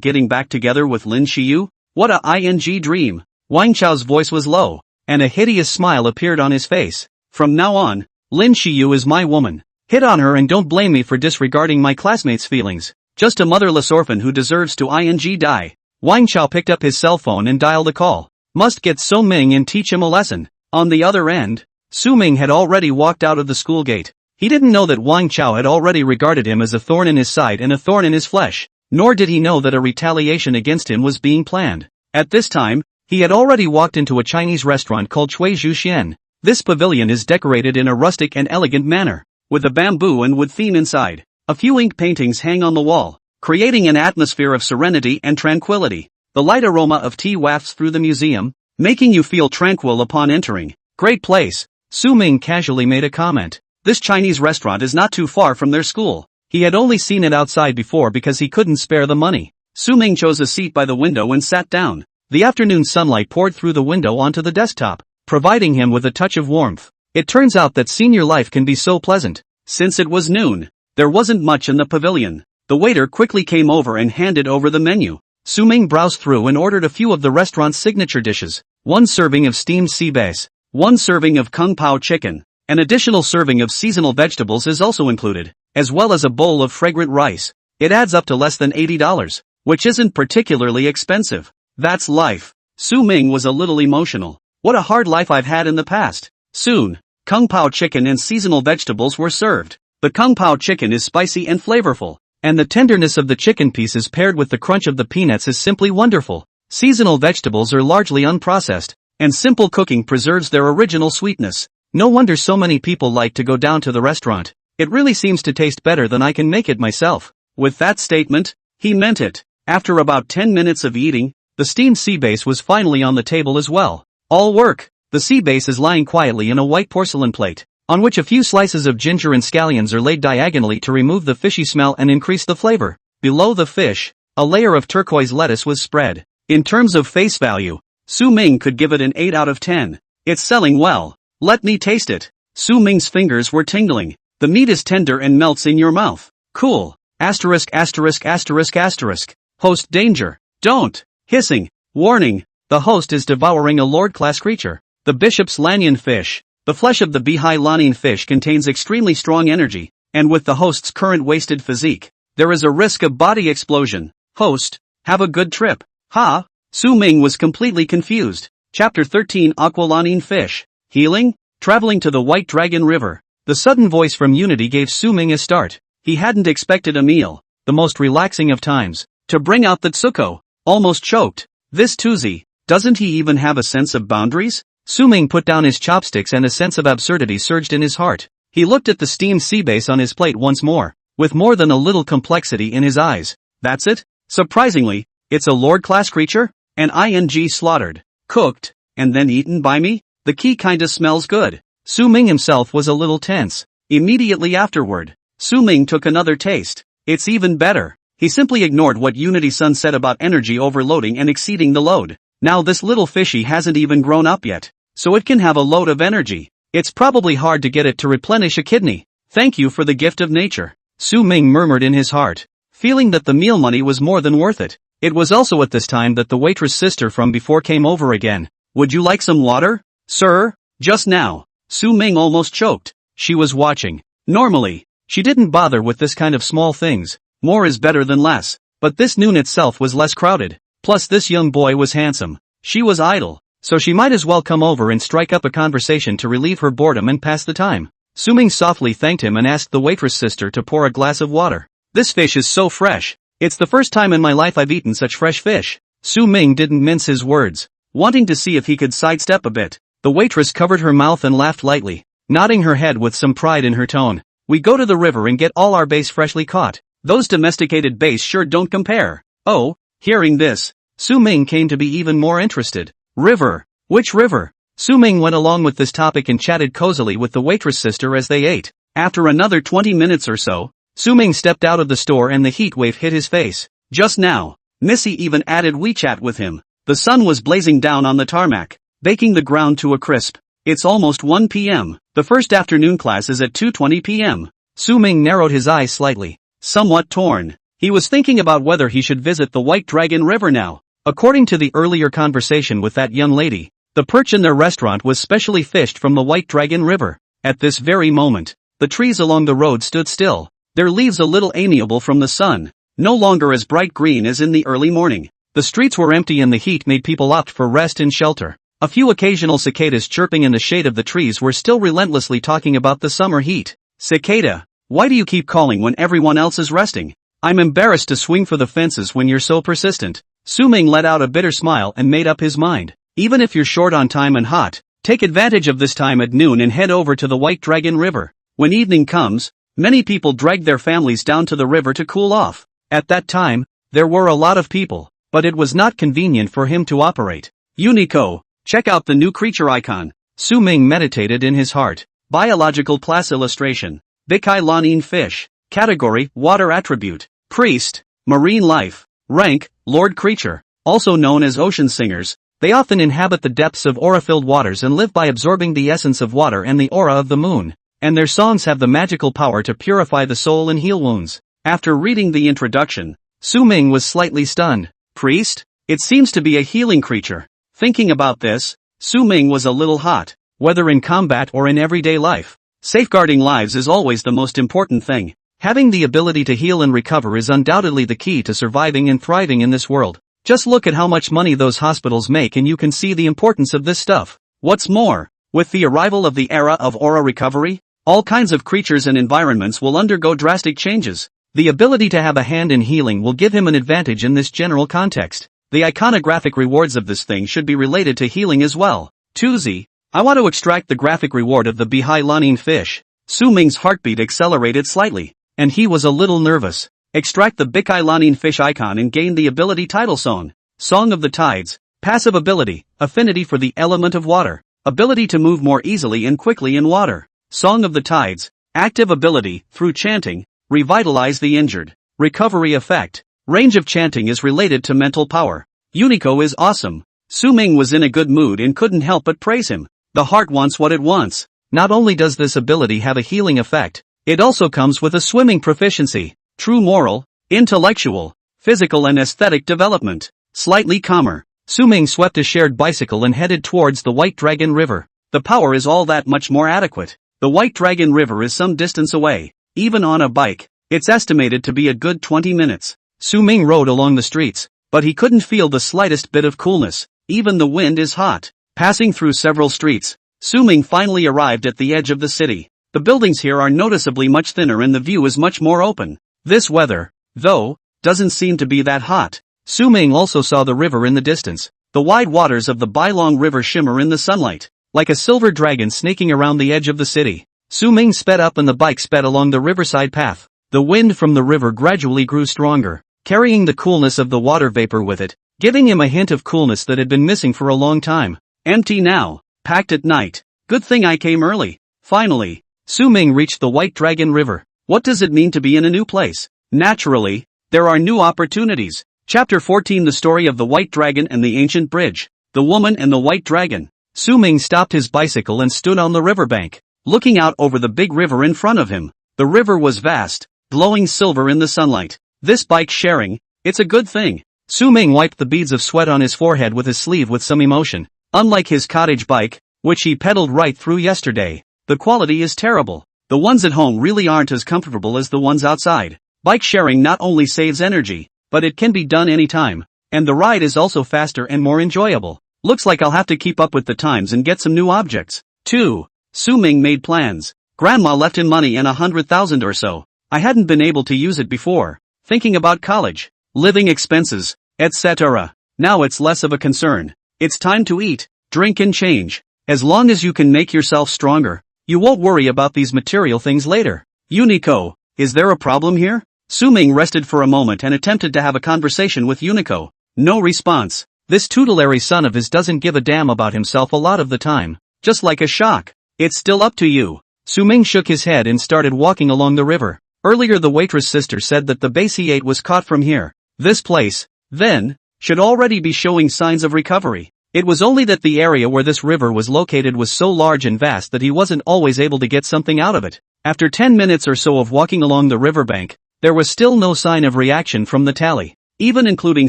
getting back together with Lin Xiyu? What a ing dream. Wang Chao's voice was low, and a hideous smile appeared on his face. From now on, Lin Xiyu is my woman. Hit on her and don't blame me for disregarding my classmates' feelings. Just a motherless orphan who deserves to die. Wang Chao picked up his cell phone and dialed a call. Must get Su Ming and teach him a lesson. On the other end, Su Ming had already walked out of the school gate. He didn't know that Wang Chao had already regarded him as a thorn in his side and a thorn in his flesh, nor did he know that a retaliation against him was being planned. At this time, he had already walked into a Chinese restaurant called Chui Zhu Xian. This pavilion is decorated in a rustic and elegant manner, with a bamboo and wood theme inside. A few ink paintings hang on the wall, creating an atmosphere of serenity and tranquility. The light aroma of tea wafts through the museum, making you feel tranquil upon entering. Great place. Su Ming casually made a comment. This Chinese restaurant is not too far from their school. He had only seen it outside before because he couldn't spare the money. Su Ming chose a seat by the window and sat down. The afternoon sunlight poured through the window onto the desktop, providing him with a touch of warmth. It turns out that senior life can be so pleasant. Since it was noon, there wasn't much in the pavilion. The waiter quickly came over and handed over the menu. Su Ming browsed through and ordered a few of the restaurant's signature dishes. 1 serving of steamed sea bass, 1 serving of kung pao chicken. An additional serving of seasonal vegetables is also included, as well as a bowl of fragrant rice. It adds up to less than $80, which isn't particularly expensive. That's life. Su Ming was a little emotional. What a hard life I've had in the past. Soon, kung pao chicken and seasonal vegetables were served. The kung pao chicken is spicy and flavorful, and the tenderness of the chicken pieces paired with the crunch of the peanuts is simply wonderful. Seasonal vegetables are largely unprocessed, and simple cooking preserves their original sweetness. No wonder so many people like to go down to the restaurant. It really seems to taste better than I can make it myself. With that statement, he meant it. After about 10 minutes of eating, the steamed sea bass was finally on the table as well. All work. The sea bass is lying quietly in a white porcelain plate, on which a few slices of ginger and scallions are laid diagonally to remove the fishy smell and increase the flavor. Below the fish, a layer of turquoise lettuce was spread. In terms of face value, Su Ming could give it an 8 out of 10. It's selling well. Let me taste it. Su Ming's fingers were tingling. The meat is tender and melts in your mouth. Cool. Asterisk asterisk asterisk asterisk. Host danger. Don't. Hissing. Warning. The host is devouring a lord-class creature. The bishop's lanyan fish. The flesh of the bihai lanyan fish contains extremely strong energy, and with the host's current wasted physique, there is a risk of body explosion. Host. Have a good trip. Ha? Su Ming was completely confused. Chapter 13 Aqualanin Fish. Healing? Traveling to the White Dragon River. The sudden voice from Unity gave Su Ming a start. He hadn't expected a meal, the most relaxing of times, to bring out the Tsuko. Almost choked. This Tuzi, doesn't he even have a sense of boundaries? Su Ming put down his chopsticks and a sense of absurdity surged in his heart. He looked at the steamed sea base on his plate once more, with more than a little complexity in his eyes. That's it? Surprisingly, it's a lord-class creature? An ing slaughtered, cooked, and then eaten by me? The key kinda smells good. Su Ming himself was a little tense. Immediately afterward, Su Ming took another taste. It's even better. He simply ignored what Unity-san said about energy overloading and exceeding the load. Now this little fishy hasn't even grown up yet, so it can have a load of energy. It's probably hard to get it to replenish a kidney. Thank you for the gift of nature. Su Ming murmured in his heart, feeling that the meal money was more than worth it. It was also at this time that the waitress sister from before came over again. Would you like some water, sir? Just now. Su Ming almost choked. She was watching. Normally, she didn't bother with this kind of small things. More is better than less. But this noon itself was less crowded. Plus this young boy was handsome. She was idle, so she might as well come over and strike up a conversation to relieve her boredom and pass the time. Su Ming softly thanked him and asked the waitress sister to pour a glass of water. This fish is so fresh. It's the first time in my life I've eaten such fresh fish. Su Ming didn't mince his words, wanting to see if he could sidestep a bit. The waitress covered her mouth and laughed lightly, nodding her head with some pride in her tone. We go to the river and get all our bass freshly caught. Those domesticated bass sure don't compare. Oh, hearing this, Su Ming came to be even more interested. River? Which river? Su Ming went along with this topic and chatted cozily with the waitress sister as they ate. After another 20 minutes or so, Su Ming stepped out of the store and the heat wave hit his face. Just now, Missy even added WeChat with him. The sun was blazing down on the tarmac, baking the ground to a crisp. It's almost 1 p.m. The first afternoon class is at 2:20 p.m. Su Ming narrowed his eyes slightly, somewhat torn. He was thinking about whether he should visit the White Dragon River now. According to the earlier conversation with that young lady, the perch in their restaurant was specially fished from the White Dragon River. At this very moment, the trees along the road stood still, their leaves a little amiable from the sun, no longer as bright green as in the early morning. The streets were empty and the heat made people opt for rest and shelter. A few occasional cicadas chirping in the shade of the trees were still relentlessly talking about the summer heat. Cicada, why do you keep calling when everyone else is resting? I'm embarrassed to swing for the fences when you're so persistent. Su Ming let out a bitter smile and made up his mind. Even if you're short on time and hot, take advantage of this time at noon and head over to the White Dragon River. When evening comes, many people drag their families down to the river to cool off. At that time, there were a lot of people, but it was not convenient for him to operate. Unico, check out the new creature icon. Su Ming meditated in his heart. Biological class illustration. Bikai Lanin fish. Category, water attribute. Priest, marine life. Rank, lord creature. Also known as ocean singers, they often inhabit the depths of aura-filled waters and live by absorbing the essence of water and the aura of the moon. And their songs have the magical power to purify the soul and heal wounds. After reading the introduction, Su Ming was slightly stunned. Priest? It seems to be a healing creature. Thinking about this, Su Ming was a little hot. Whether in combat or in everyday life, safeguarding lives is always the most important thing. Having the ability to heal and recover is undoubtedly the key to surviving and thriving in this world. Just look at how much money those hospitals make and you can see the importance of this stuff. What's more, with the arrival of the era of aura recovery, all kinds of creatures and environments will undergo drastic changes. The ability to have a hand in healing will give him an advantage in this general context. The iconographic rewards of this thing should be related to healing as well. Tuzi, I want to extract the graphic reward of the Bihai Lanin fish. Su Ming's heartbeat accelerated slightly, and he was a little nervous. Extract the Bikai Lanin fish icon and gain the ability title song. Song of the Tides. Passive ability, affinity for the element of water. Ability to move more easily and quickly in water. Song of the Tides. Active ability, through chanting, revitalize the injured. Recovery effect. Range of chanting is related to mental power. Unico is awesome. Su Ming was in a good mood and couldn't help but praise him. The heart wants what it wants. Not only does this ability have a healing effect, It also comes with a swimming proficiency, true moral, intellectual, physical and aesthetic development. Slightly calmer, Suming swept a shared bicycle and headed towards the White Dragon River. The power is all that much more adequate. The White Dragon River is some distance away. Even on a bike, it's estimated to be a good 20 minutes. Suming rode along the streets, but he couldn't feel the slightest bit of coolness. Even the wind is hot. Passing through several streets, Suming finally arrived at the edge of the city. The buildings here are noticeably much thinner and the view is much more open. This weather, though, doesn't seem to be that hot. Suming also saw the river in the distance. The wide waters of the Bailong River shimmer in the sunlight, like a silver dragon snaking around the edge of the city. Suming sped up and the bike sped along the riverside path. The wind from the river gradually grew stronger, carrying the coolness of the water vapor with it, giving him a hint of coolness that had been missing for a long time. Empty now, packed at night. Good thing I came early. Finally, Suming reached the White Dragon River. What does it mean to be in a new place? Naturally, there are new opportunities. Chapter 14: The Story of the White Dragon and the Ancient Bridge. The Woman and the White Dragon. Suming stopped his bicycle and stood on the riverbank, looking out over the big river in front of him. The river was vast, glowing silver in the sunlight. This bike sharing, it's a good thing. Suming wiped the beads of sweat on his forehead with his sleeve with some emotion. Unlike his cottage bike, which he pedaled right through yesterday, the quality is terrible. The ones at home really aren't as comfortable as the ones outside. Bike sharing not only saves energy, but it can be done anytime, and the ride is also faster and more enjoyable. Looks like I'll have to keep up with the times and get some new objects. 2. Suming made plans. Grandma left him money and 100,000 or so. I hadn't been able to use it before. Thinking about college, living expenses, etc. Now it's less of a concern. It's time to eat, drink and change. As long as you can make yourself stronger, you won't worry about these material things later. Unico, is there a problem here? Suming rested for a moment and attempted to have a conversation with Unico. No response. This tutelary son of his doesn't give a damn about himself a lot of the time. Just like a shock. It's still up to you. Suming shook his head and started walking along the river. Earlier the waitress sister said that the base he ate was caught from here. This place, then, should already be showing signs of recovery. It was only that the area where this river was located was so large and vast that he wasn't always able to get something out of it. After 10 minutes or so of walking along the riverbank, there was still no sign of reaction from the tally. Even including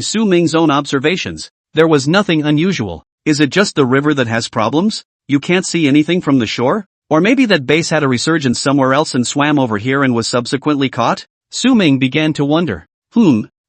Suming's own observations, there was nothing unusual. Is it just the river that has problems? You can't see anything from the shore? Or maybe that base had a resurgence somewhere else and swam over here and was subsequently caught? Suming began to wonder.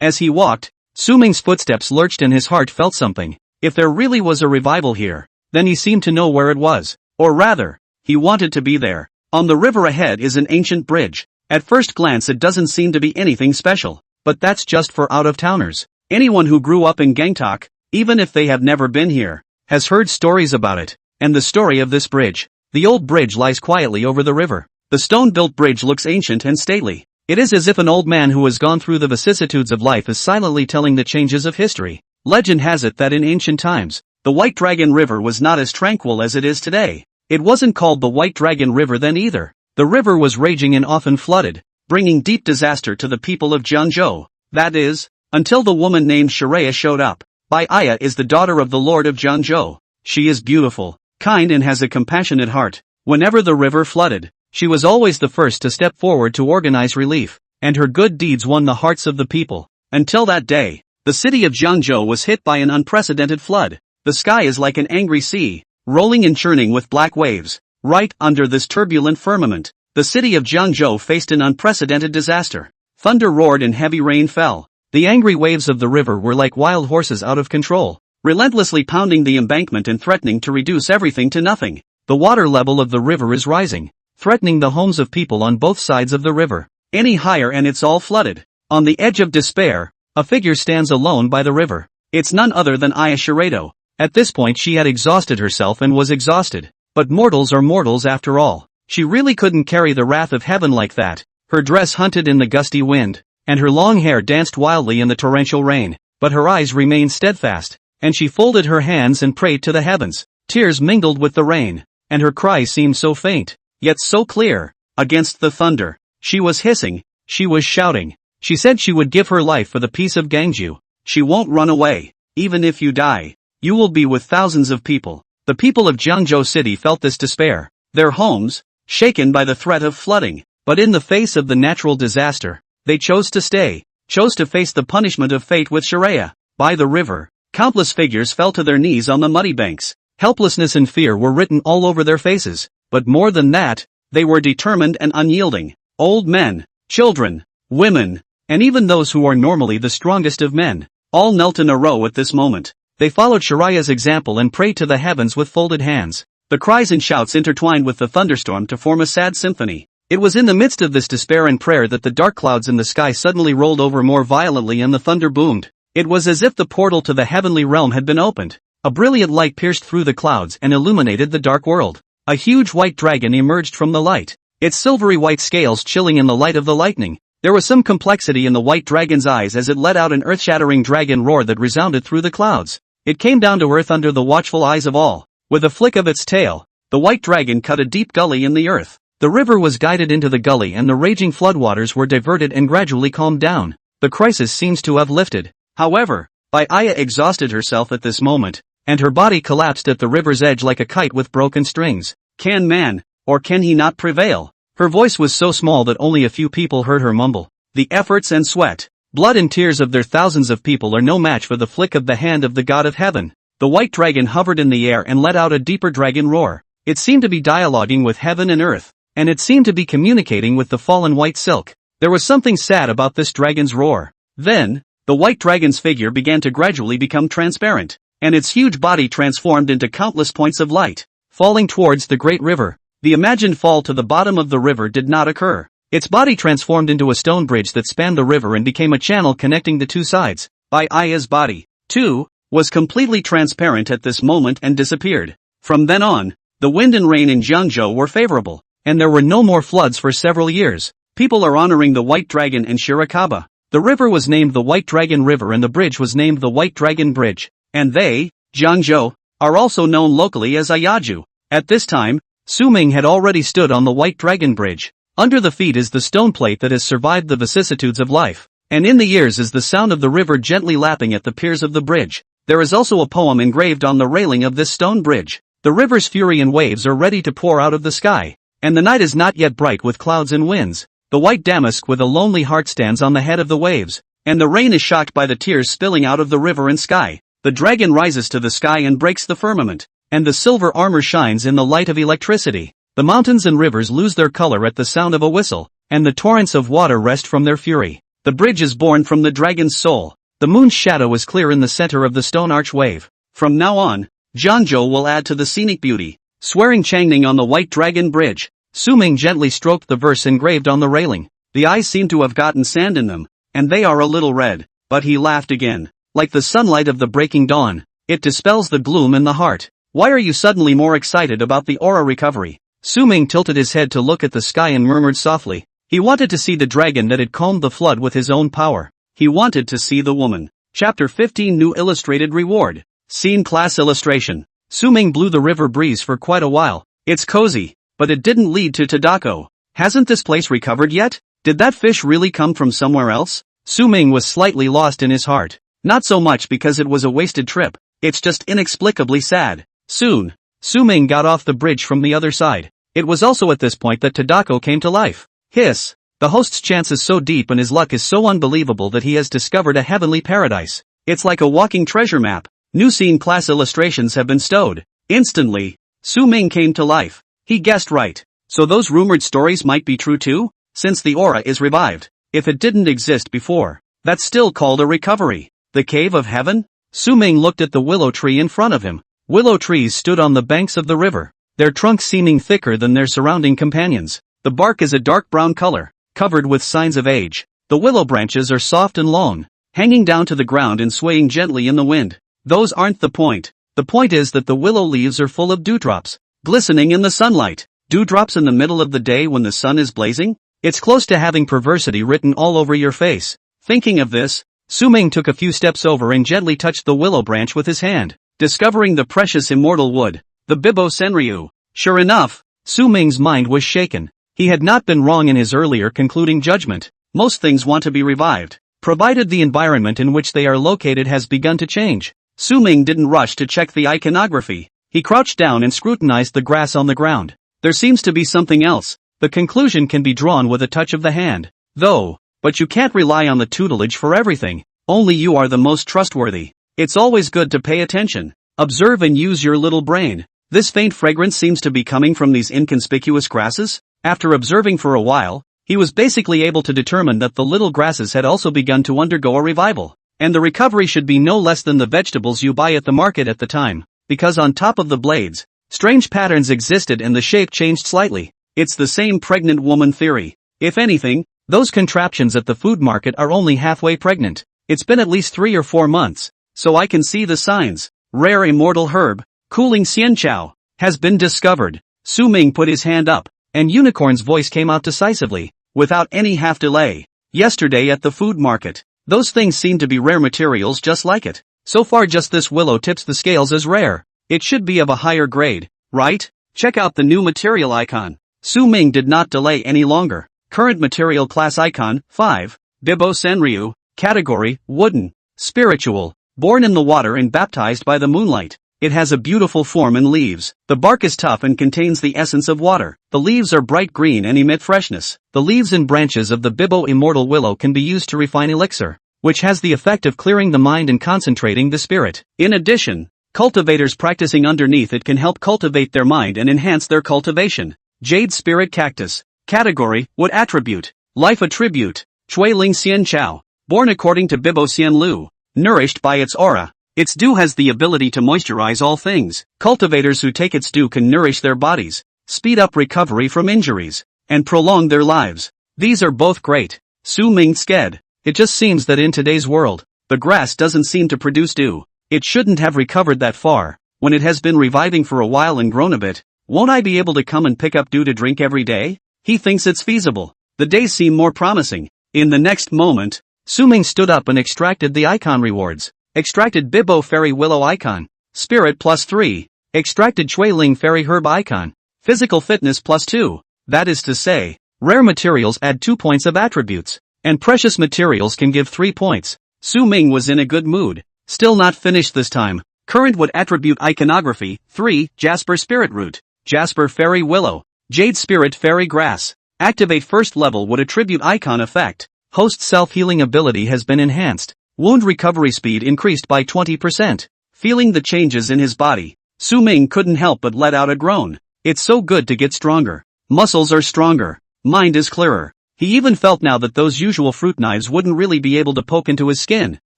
As he walked, Suming's footsteps lurched and his heart felt something. If there really was a revival here, then he seemed to know where it was. Or rather, he wanted to be there. On the river ahead is an ancient bridge. At first glance it doesn't seem to be anything special, but that's just for out-of-towners. Anyone who grew up in Gangtok, even if they have never been here, has heard stories about it, and the story of this bridge. The old bridge lies quietly over the river. The stone-built bridge looks ancient and stately. It is as if an old man who has gone through the vicissitudes of life is silently telling the changes of history. Legend has it that in ancient times, the White Dragon River was not as tranquil as it is today. It wasn't called the White Dragon River then either. The river was raging and often flooded, bringing deep disaster to the people of Jiangzhou. That is, until the woman named Shiraya showed up. Bai Aya is the daughter of the Lord of Jiangzhou. She is beautiful, kind and has a compassionate heart. Whenever the river flooded, she was always the first to step forward to organize relief, and her good deeds won the hearts of the people. Until that day, the city of Jiangzhou was hit by an unprecedented flood. The sky is like an angry sea, rolling and churning with black waves. Right under this turbulent firmament, the city of Jiangzhou faced an unprecedented disaster. Thunder roared and heavy rain fell. The angry waves of the river were like wild horses out of control, relentlessly pounding the embankment and threatening to reduce everything to nothing. The water level of the river is rising, threatening the homes of people on both sides of the river. Any higher and it's all flooded. On the edge of despair, a figure stands alone by the river. It's none other than Aya Shirado. At this point she had exhausted herself and was exhausted. But mortals are mortals after all. She really couldn't carry the wrath of heaven like that. Her dress hunted in the gusty wind, and her long hair danced wildly in the torrential rain, but her eyes remained steadfast, and she folded her hands and prayed to the heavens. Tears mingled with the rain, and her cries seemed so faint, yet so clear. Against the thunder, she was hissing, she was shouting. She said she would give her life for the peace of Gangju. She won't run away. Even if you die, you will be with thousands of people. The people of Jiangzhou City felt this despair. Their homes, shaken by the threat of flooding, But in the face of the natural disaster, they chose to stay, chose to face the punishment of fate with Shreya. By the river, countless figures fell to their knees on the muddy banks. Helplessness and fear were written all over their faces, but more than that, they were determined and unyielding. Old men, children, women, and even those who are normally the strongest of men, all knelt in a row at this moment. They followed Shreya's example and prayed to the heavens with folded hands. The cries and shouts intertwined with the thunderstorm to form a sad symphony. It was in the midst of this despair and prayer that the dark clouds in the sky suddenly rolled over more violently and the thunder boomed. It was as if the portal to the heavenly realm had been opened. A brilliant light pierced through the clouds and illuminated the dark world. A huge white dragon emerged from the light, its silvery white scales chilling in the light of the lightning. There was some complexity in the white dragon's eyes as it let out an earth-shattering dragon roar that resounded through the clouds. It came down to earth under the watchful eyes of all. With a flick of its tail, the white dragon cut a deep gully in the earth. The river was guided into the gully and the raging floodwaters were diverted and gradually calmed down. The crisis seems to have lifted. However, Aya exhausted herself at this moment, and her body collapsed at the river's edge like a kite with broken strings. Can man, or can he not prevail? Her voice was so small that only a few people heard her mumble. The efforts and sweat, blood and tears of their thousands of people are no match for the flick of the hand of the god of heaven. The white dragon hovered in the air and let out a deeper dragon roar. It seemed to be dialoguing with heaven and earth, and it seemed to be communicating with the fallen white silk. There was something sad about this dragon's roar. Then, the white dragon's figure began to gradually become transparent, and its huge body transformed into countless points of light, falling towards the great river. The imagined fall to the bottom of the river did not occur. Its body transformed into a stone bridge that spanned the river and became a channel connecting the two sides. Aya's body, too, was completely transparent at this moment and disappeared. From then on, the wind and rain in Jiangzhou were favorable, and there were no more floods for several years. People are honoring the White Dragon and Shirakaba. The river was named the White Dragon River and the bridge was named the White Dragon Bridge. And they, Jiangzhou, are also known locally as Ayaju. At this time, Su Ming had already stood on the White Dragon Bridge. Under the feet is the stone plate that has survived the vicissitudes of life, and in the ears is the sound of the river gently lapping at the piers of the bridge. There is also a poem engraved on the railing of this stone bridge. The river's fury and waves are ready to pour out of the sky, and the night is not yet bright with clouds and winds. The white damask with a lonely heart stands on the head of the waves, and the rain is shocked by the tears spilling out of the river and sky. The dragon rises to the sky and breaks the firmament, and the silver armor shines in the light of electricity. The mountains and rivers lose their color at the sound of a whistle, and the torrents of water rest from their fury. The bridge is born from the dragon's soul. The moon's shadow is clear in the center of the stone arch wave. From now on, Jiangzhou will add to the scenic beauty. Swearing Changning on the White Dragon Bridge. Su Ming gently stroked the verse engraved on the railing. The eyes seem to have gotten sand in them, and they are a little red. But he laughed again. Like the sunlight of the breaking dawn, it dispels the gloom in the heart. Why are you suddenly more excited about the aura recovery? Su Ming tilted his head to look at the sky and murmured softly. He wanted to see the dragon that had calmed the flood with his own power. He wanted to see the woman. Chapter 15 New Illustrated Reward. Scene Class Illustration. Su Ming blew the river breeze for quite a while. It's cozy, but it didn't lead to Tadako. Hasn't this place recovered yet? Did that fish really come from somewhere else? Su Ming was slightly lost in his heart. Not so much because it was a wasted trip. It's just inexplicably sad. Soon, Su Ming got off the bridge from the other side. It was also at this point that Tadako came to life. Hiss. The host's chance is so deep and his luck is so unbelievable that he has discovered a heavenly paradise. It's like a walking treasure map. New scene class illustrations have been stowed. Instantly, Su Ming came to life. He guessed right. So those rumored stories might be true too? Since the aura is revived. If it didn't exist before, that's still called a recovery. The Cave of Heaven? Su Ming looked at the willow tree in front of him. Willow trees stood on the banks of the river, their trunks seeming thicker than their surrounding companions. The bark is a dark brown color, covered with signs of age. The willow branches are soft and long, hanging down to the ground and swaying gently in the wind. Those aren't the point. The point is that the willow leaves are full of dewdrops, glistening in the sunlight. Dewdrops in the middle of the day when the sun is blazing? It's close to having perversity written all over your face. Thinking of this, Su Ming took a few steps over and gently touched the willow branch with his hand, discovering the precious immortal wood, the Bibo Senryu. Sure enough, Su Ming's mind was shaken. He had not been wrong in his earlier concluding judgment. Most things want to be revived, provided the environment in which they are located has begun to change. Su Ming didn't rush to check the iconography. He crouched down and scrutinized the grass on the ground. There seems to be something else. The conclusion can be drawn with a touch of the hand, though, but you can't rely on the tutelage for everything. Only you are the most trustworthy. It's always good to pay attention. Observe and use your little brain. This faint fragrance seems to be coming from these inconspicuous grasses. After observing for a while, he was basically able to determine that the little grasses had also begun to undergo a revival. And the recovery should be no less than the vegetables you buy at the market at the time, because on top of the blades, strange patterns existed and the shape changed slightly. It's the same pregnant woman theory. If anything, those contraptions at the food market are only halfway pregnant. It's been at least 3 or 4 months, so I can see the signs. Rare immortal herb, cooling xianqiao, has been discovered. Su Ming put his hand up, and Unicorn's voice came out decisively, without any half delay. Yesterday at the food market, those things seem to be rare materials just like it. So far just this willow tips the scales as rare. It should be of a higher grade, right? Check out the new material icon. Su Ming did not delay any longer. Current material class icon, 5, Bibo Senryu, category, wooden, spiritual, born in the water and baptized by the moonlight. It has a beautiful form and leaves. The bark is tough and contains the essence of water. The leaves are bright green and emit freshness. The leaves and branches of the Bibo immortal willow can be used to refine elixir, which has the effect of clearing the mind and concentrating the spirit. In addition, cultivators practicing underneath it can help cultivate their mind and enhance their cultivation. Jade spirit cactus. Category, wood attribute, life attribute, Chui Ling Xian Chao. Born according to Bibo Xian Lu. Nourished by its aura. Its dew has the ability to moisturize all things. Cultivators who take its dew can nourish their bodies, speed up recovery from injuries, and prolong their lives. These are both great. Su Ming sked. It just seems that in today's world, the grass doesn't seem to produce dew. It shouldn't have recovered that far. When it has been reviving for a while and grown a bit, won't I be able to come and pick up dew to drink every day? He thinks it's feasible. The days seem more promising. In the next moment, Su Ming stood up and extracted the icon rewards. Extracted Bibo Fairy Willow icon. Spirit +3. Extracted Chui Ling Fairy Herb icon. Physical fitness +2. That is to say, rare materials add 2 points of attributes, and precious materials can give 3 points. Su Ming was in a good mood. Still not finished this time. Current wood attribute iconography, 3, Jasper Spirit Root. Jasper Fairy Willow. Jade Spirit Fairy Grass. Activate first level wood attribute icon effect. Host self-healing ability has been enhanced. Wound recovery speed increased by 20%. Feeling the changes in his body, Su Ming couldn't help but let out a groan. It's so good to get stronger. Muscles are stronger. Mind is clearer. He even felt now that those usual fruit knives wouldn't really be able to poke into his skin.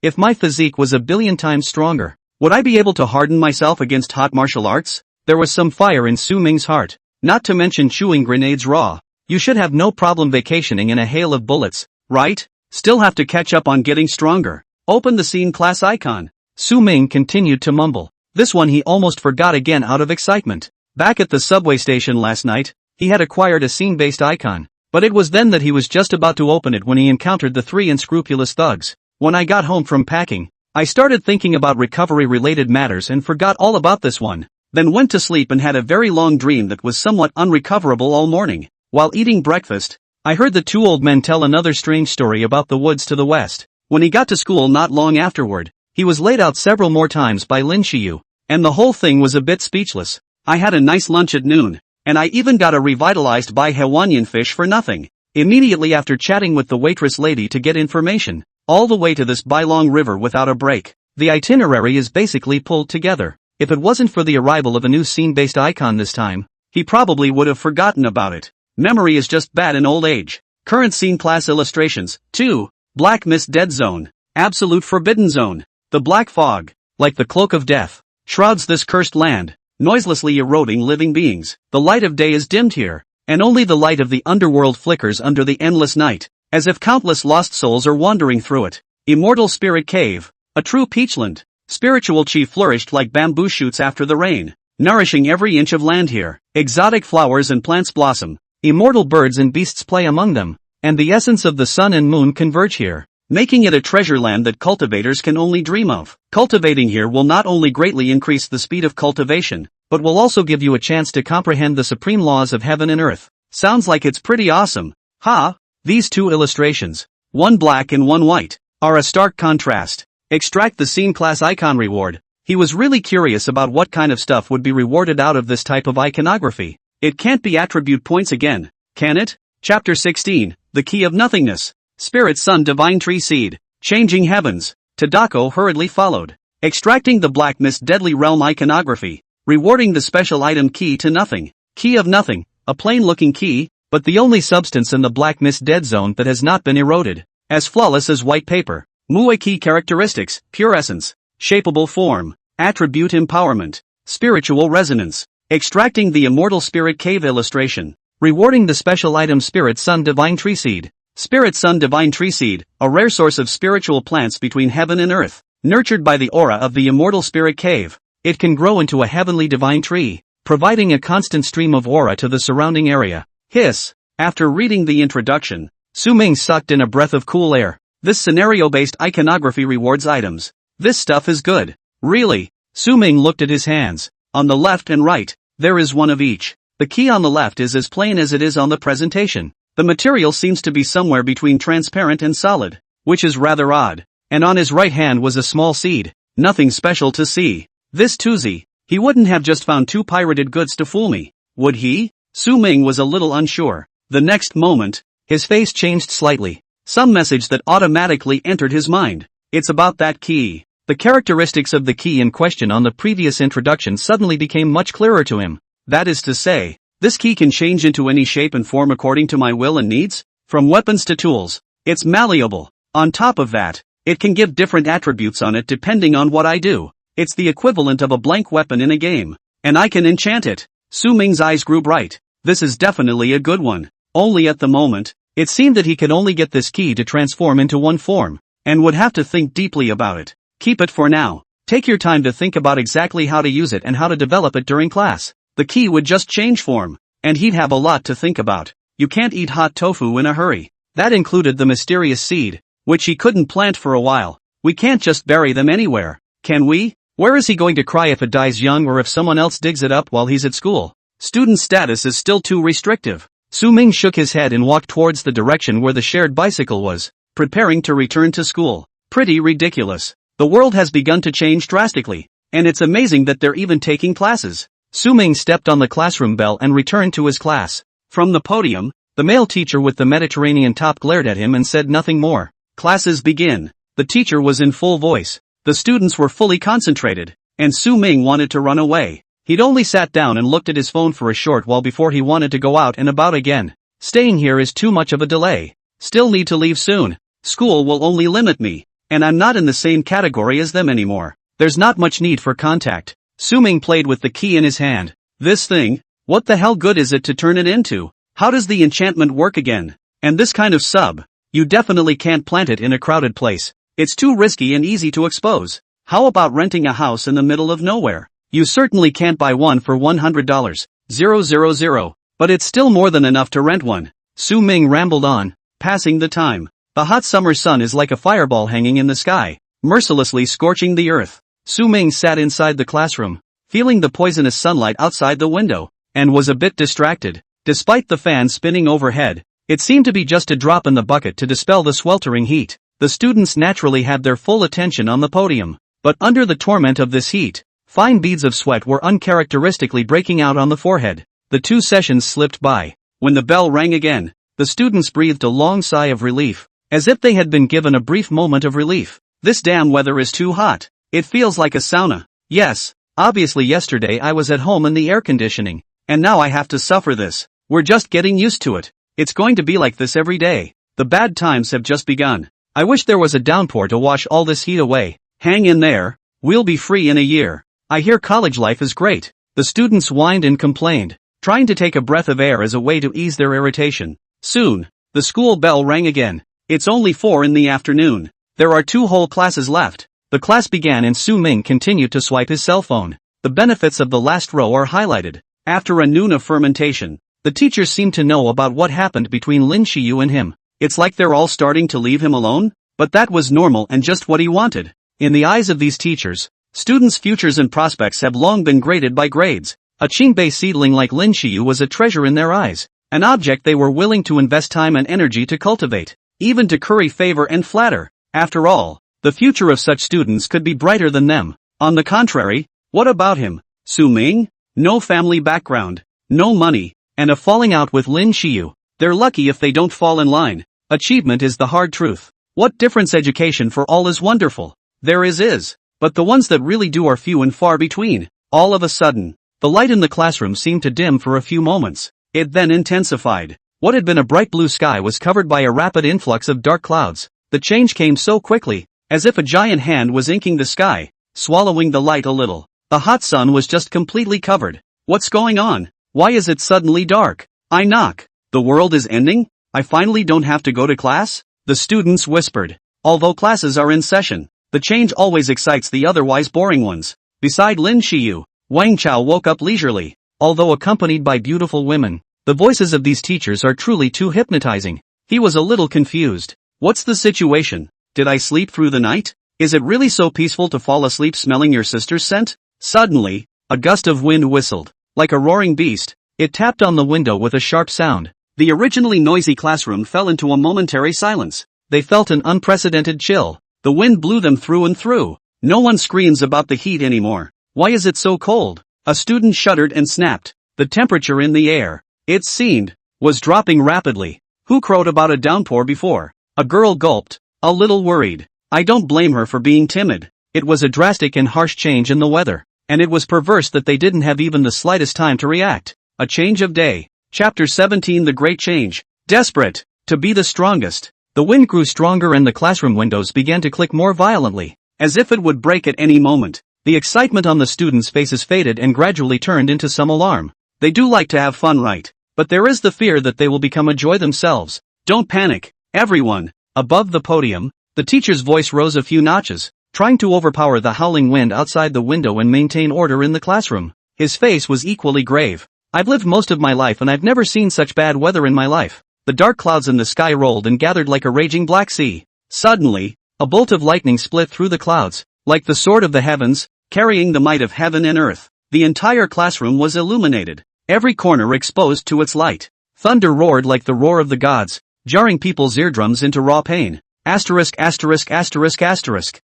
If my physique was a billion times stronger, would I be able to harden myself against hot martial arts? There was some fire in Su Ming's heart. Not to mention chewing grenades raw. You should have no problem vacationing in a hail of bullets, right? Still have to catch up on getting stronger. Open the scene class icon. Su Ming continued to mumble. This one he almost forgot again out of excitement. Back at the subway station last night, he had acquired a scene-based icon, but it was then that he was just about to open it when he encountered the 3 unscrupulous thugs. When I got home from packing, I started thinking about recovery-related matters and forgot all about this one. Then went to sleep and had a very long dream that was somewhat unrecoverable all morning. While eating breakfast, I heard the 2 old men tell another strange story about the woods to the west. When he got to school not long afterward, he was laid out several more times by Lin Shiyu, and the whole thing was a bit speechless. I had a nice lunch at noon, and I even got a revitalized Bai Hawaiian fish for nothing. Immediately after chatting with the waitress lady to get information, all the way to this Bailong River without a break. The itinerary is basically pulled together. If it wasn't for the arrival of a new scene-based icon this time, he probably would have forgotten about it. Memory is just bad in old age. Current scene class illustrations, 2, Black Mist Dead Zone, Absolute Forbidden Zone. The black fog, like the cloak of death, shrouds this cursed land, noiselessly eroding living beings. The light of day is dimmed here, and only the light of the underworld flickers under the endless night, as if countless lost souls are wandering through it. Immortal Spirit Cave, a true peachland. Spiritual chi flourished like bamboo shoots after the rain, nourishing every inch of land here. Exotic flowers and plants blossom. Immortal birds and beasts play among them, and the essence of the sun and moon converge here, making it a treasure land that cultivators can only dream of. Cultivating here will not only greatly increase the speed of cultivation, but will also give you a chance to comprehend the supreme laws of heaven and earth. Sounds like it's pretty awesome. Ha! These 2 illustrations, one black and one white, are a stark contrast. Extract the scene class icon reward. He was really curious about what kind of stuff would be rewarded out of this type of iconography. It can't be attribute points again. Can it? Chapter 16, The Key of Nothingness. Spirit Sun Divine Tree Seed. Changing Heavens. Tadako hurriedly followed. Extracting the Black Mist Deadly Realm iconography. Rewarding the special item Key to Nothing. Key of Nothing. A plain-looking key, but the only substance in the Black Mist Dead Zone that has not been eroded. As flawless as white paper. Mue Key characteristics, pure essence. Shapeable form. Attribute empowerment. Spiritual resonance. Extracting the Immortal Spirit Cave illustration. Rewarding the special item Spirit Sun Divine Tree Seed. Spirit Sun Divine Tree Seed, a rare source of spiritual plants between heaven and earth. Nurtured by the aura of the Immortal Spirit Cave, it can grow into a heavenly divine tree, providing a constant stream of aura to the surrounding area. Hiss. After reading the introduction, Su Ming sucked in a breath of cool air. This scenario-based iconography rewards items. This stuff is good. Really? Su Ming looked at his hands. On the left and right, there is one of each. The key on the left is as plain as it is on the presentation. The material seems to be somewhere between transparent and solid, which is rather odd. And on his right hand was a small seed. Nothing special to see. This Tuzi, he wouldn't have just found two pirated goods to fool me, would he? Su Ming was a little unsure. The next moment, his face changed slightly. Some message that automatically entered his mind. It's about that key. The characteristics of the key in question on the previous introduction suddenly became much clearer to him. That is to say, this key can change into any shape and form according to my will and needs, from weapons to tools. It's malleable. On top of that, it can give different attributes on it depending on what I do. It's the equivalent of a blank weapon in a game. And I can enchant it. Su Ming's eyes grew bright. This is definitely a good one. Only at the moment, it seemed that he could only get this key to transform into one form, and would have to think deeply about it. Keep it for now. Take your time to think about exactly how to use it and how to develop it during class. The key would just change form, and he'd have a lot to think about. You can't eat hot tofu in a hurry. That included the mysterious seed, which he couldn't plant for a while. We can't just bury them anywhere, can we? Where is he going to cry if it dies young or if someone else digs it up while he's at school? Student status is still too restrictive. Su Ming shook his head and walked towards the direction where the shared bicycle was, preparing to return to school. Pretty ridiculous. The world has begun to change drastically, and it's amazing that they're even taking classes. Su Ming stepped on the classroom bell and returned to his class. From the podium, the male teacher with the Mediterranean top glared at him and said nothing more. Classes begin. The teacher was in full voice. The students were fully concentrated, and Su Ming wanted to run away. He'd only sat down and looked at his phone for a short while before he wanted to go out and about again. Staying here is too much of a delay. Still need to leave soon. School will only limit me, and I'm not in the same category as them anymore. There's not much need for contact. Su Ming played with the key in his hand. This thing? What the hell good is it to turn it into? How does the enchantment work again? And this kind of sub? You definitely can't plant it in a crowded place. It's too risky and easy to expose. How about renting a house in the middle of nowhere? You certainly can't buy one for $100. 000. But it's still more than enough to rent one. Su Ming rambled on, passing the time. The hot summer sun is like a fireball hanging in the sky, mercilessly scorching the earth. Su Ming sat inside the classroom, feeling the poisonous sunlight outside the window, and was a bit distracted. Despite the fan spinning overhead, it seemed to be just a drop in the bucket to dispel the sweltering heat. The students naturally had their full attention on the podium, but under the torment of this heat, fine beads of sweat were uncharacteristically breaking out on the forehead. The 2 sessions slipped by. When the bell rang again, the students breathed a long sigh of relief, as if they had been given a brief moment of relief. This damn weather is too hot. It feels like a sauna. Yes, obviously yesterday I was at home in the air conditioning, and now I have to suffer this. We're just getting used to it. It's going to be like this every day. The bad times have just begun. I wish there was a downpour to wash all this heat away. Hang in there. We'll be free in a year. I hear college life is great. The students whined and complained, trying to take a breath of air as a way to ease their irritation. Soon, the school bell rang again. It's only 4 in the afternoon. There are 2 whole classes left. The class began and Su Ming continued to swipe his cell phone. The benefits of the last row are highlighted. After a noon of fermentation, the teachers seemed to know about what happened between Lin Shiyu and him. It's like they're all starting to leave him alone? But that was normal and just what he wanted. In the eyes of these teachers, students' futures and prospects have long been graded by grades. A Qingbei seedling like Lin Shiyu was a treasure in their eyes, an object they were willing to invest time and energy to cultivate, even to curry favor and flatter. After all, the future of such students could be brighter than them. On the contrary, what about him? Su Ming? No family background, no money, and a falling out with Lin Shiyu. They're lucky if they don't fall in line. Achievement is the hard truth. What difference education for all is wonderful. There is. But the ones that really do are few and far between. All of a sudden, the light in the classroom seemed to dim for a few moments. It then intensified. What had been a bright blue sky was covered by a rapid influx of dark clouds. The change came so quickly, as if a giant hand was inking the sky, swallowing the light a little. The hot sun was just completely covered. What's going on? Why is it suddenly dark? I knock. The world is ending? I finally don't have to go to class? The students whispered. Although classes are in session, the change always excites the otherwise boring ones. Beside Lin Shiyu, Wang Chao woke up leisurely. Although accompanied by beautiful women, the voices of these teachers are truly too hypnotizing. He was a little confused. What's the situation? Did I sleep through the night? Is it really so peaceful to fall asleep smelling your sister's scent? Suddenly, a gust of wind whistled. Like a roaring beast, it tapped on the window with a sharp sound. The originally noisy classroom fell into a momentary silence. They felt an unprecedented chill. The wind blew them through and through. No one screams about the heat anymore. Why is it so cold? A student shuddered and snapped. The temperature in the air, it seemed, was dropping rapidly. Who crowed about a downpour before? A girl gulped, a little worried. I don't blame her for being timid. It was a drastic and harsh change in the weather, and it was perverse that they didn't have even the slightest time to react. A change of day. Chapter 17 The Great Change. Desperate to be the strongest. The wind grew stronger and the classroom windows began to click more violently, as if it would break at any moment. The excitement on the students' faces faded and gradually turned into some alarm. They do like to have fun, right? But there is the fear that they will become a joy themselves. Don't panic, everyone. Above the podium, the teacher's voice rose a few notches, trying to overpower the howling wind outside the window and maintain order in the classroom. His face was equally grave. I've lived most of my life and I've never seen such bad weather in my life. The dark clouds in the sky rolled and gathered like a raging black sea. Suddenly, a bolt of lightning split through the clouds, like the sword of the heavens, carrying the might of heaven and earth. The entire classroom was illuminated, every corner exposed to its light. Thunder roared like the roar of the gods, jarring people's eardrums into raw pain. Asterisk.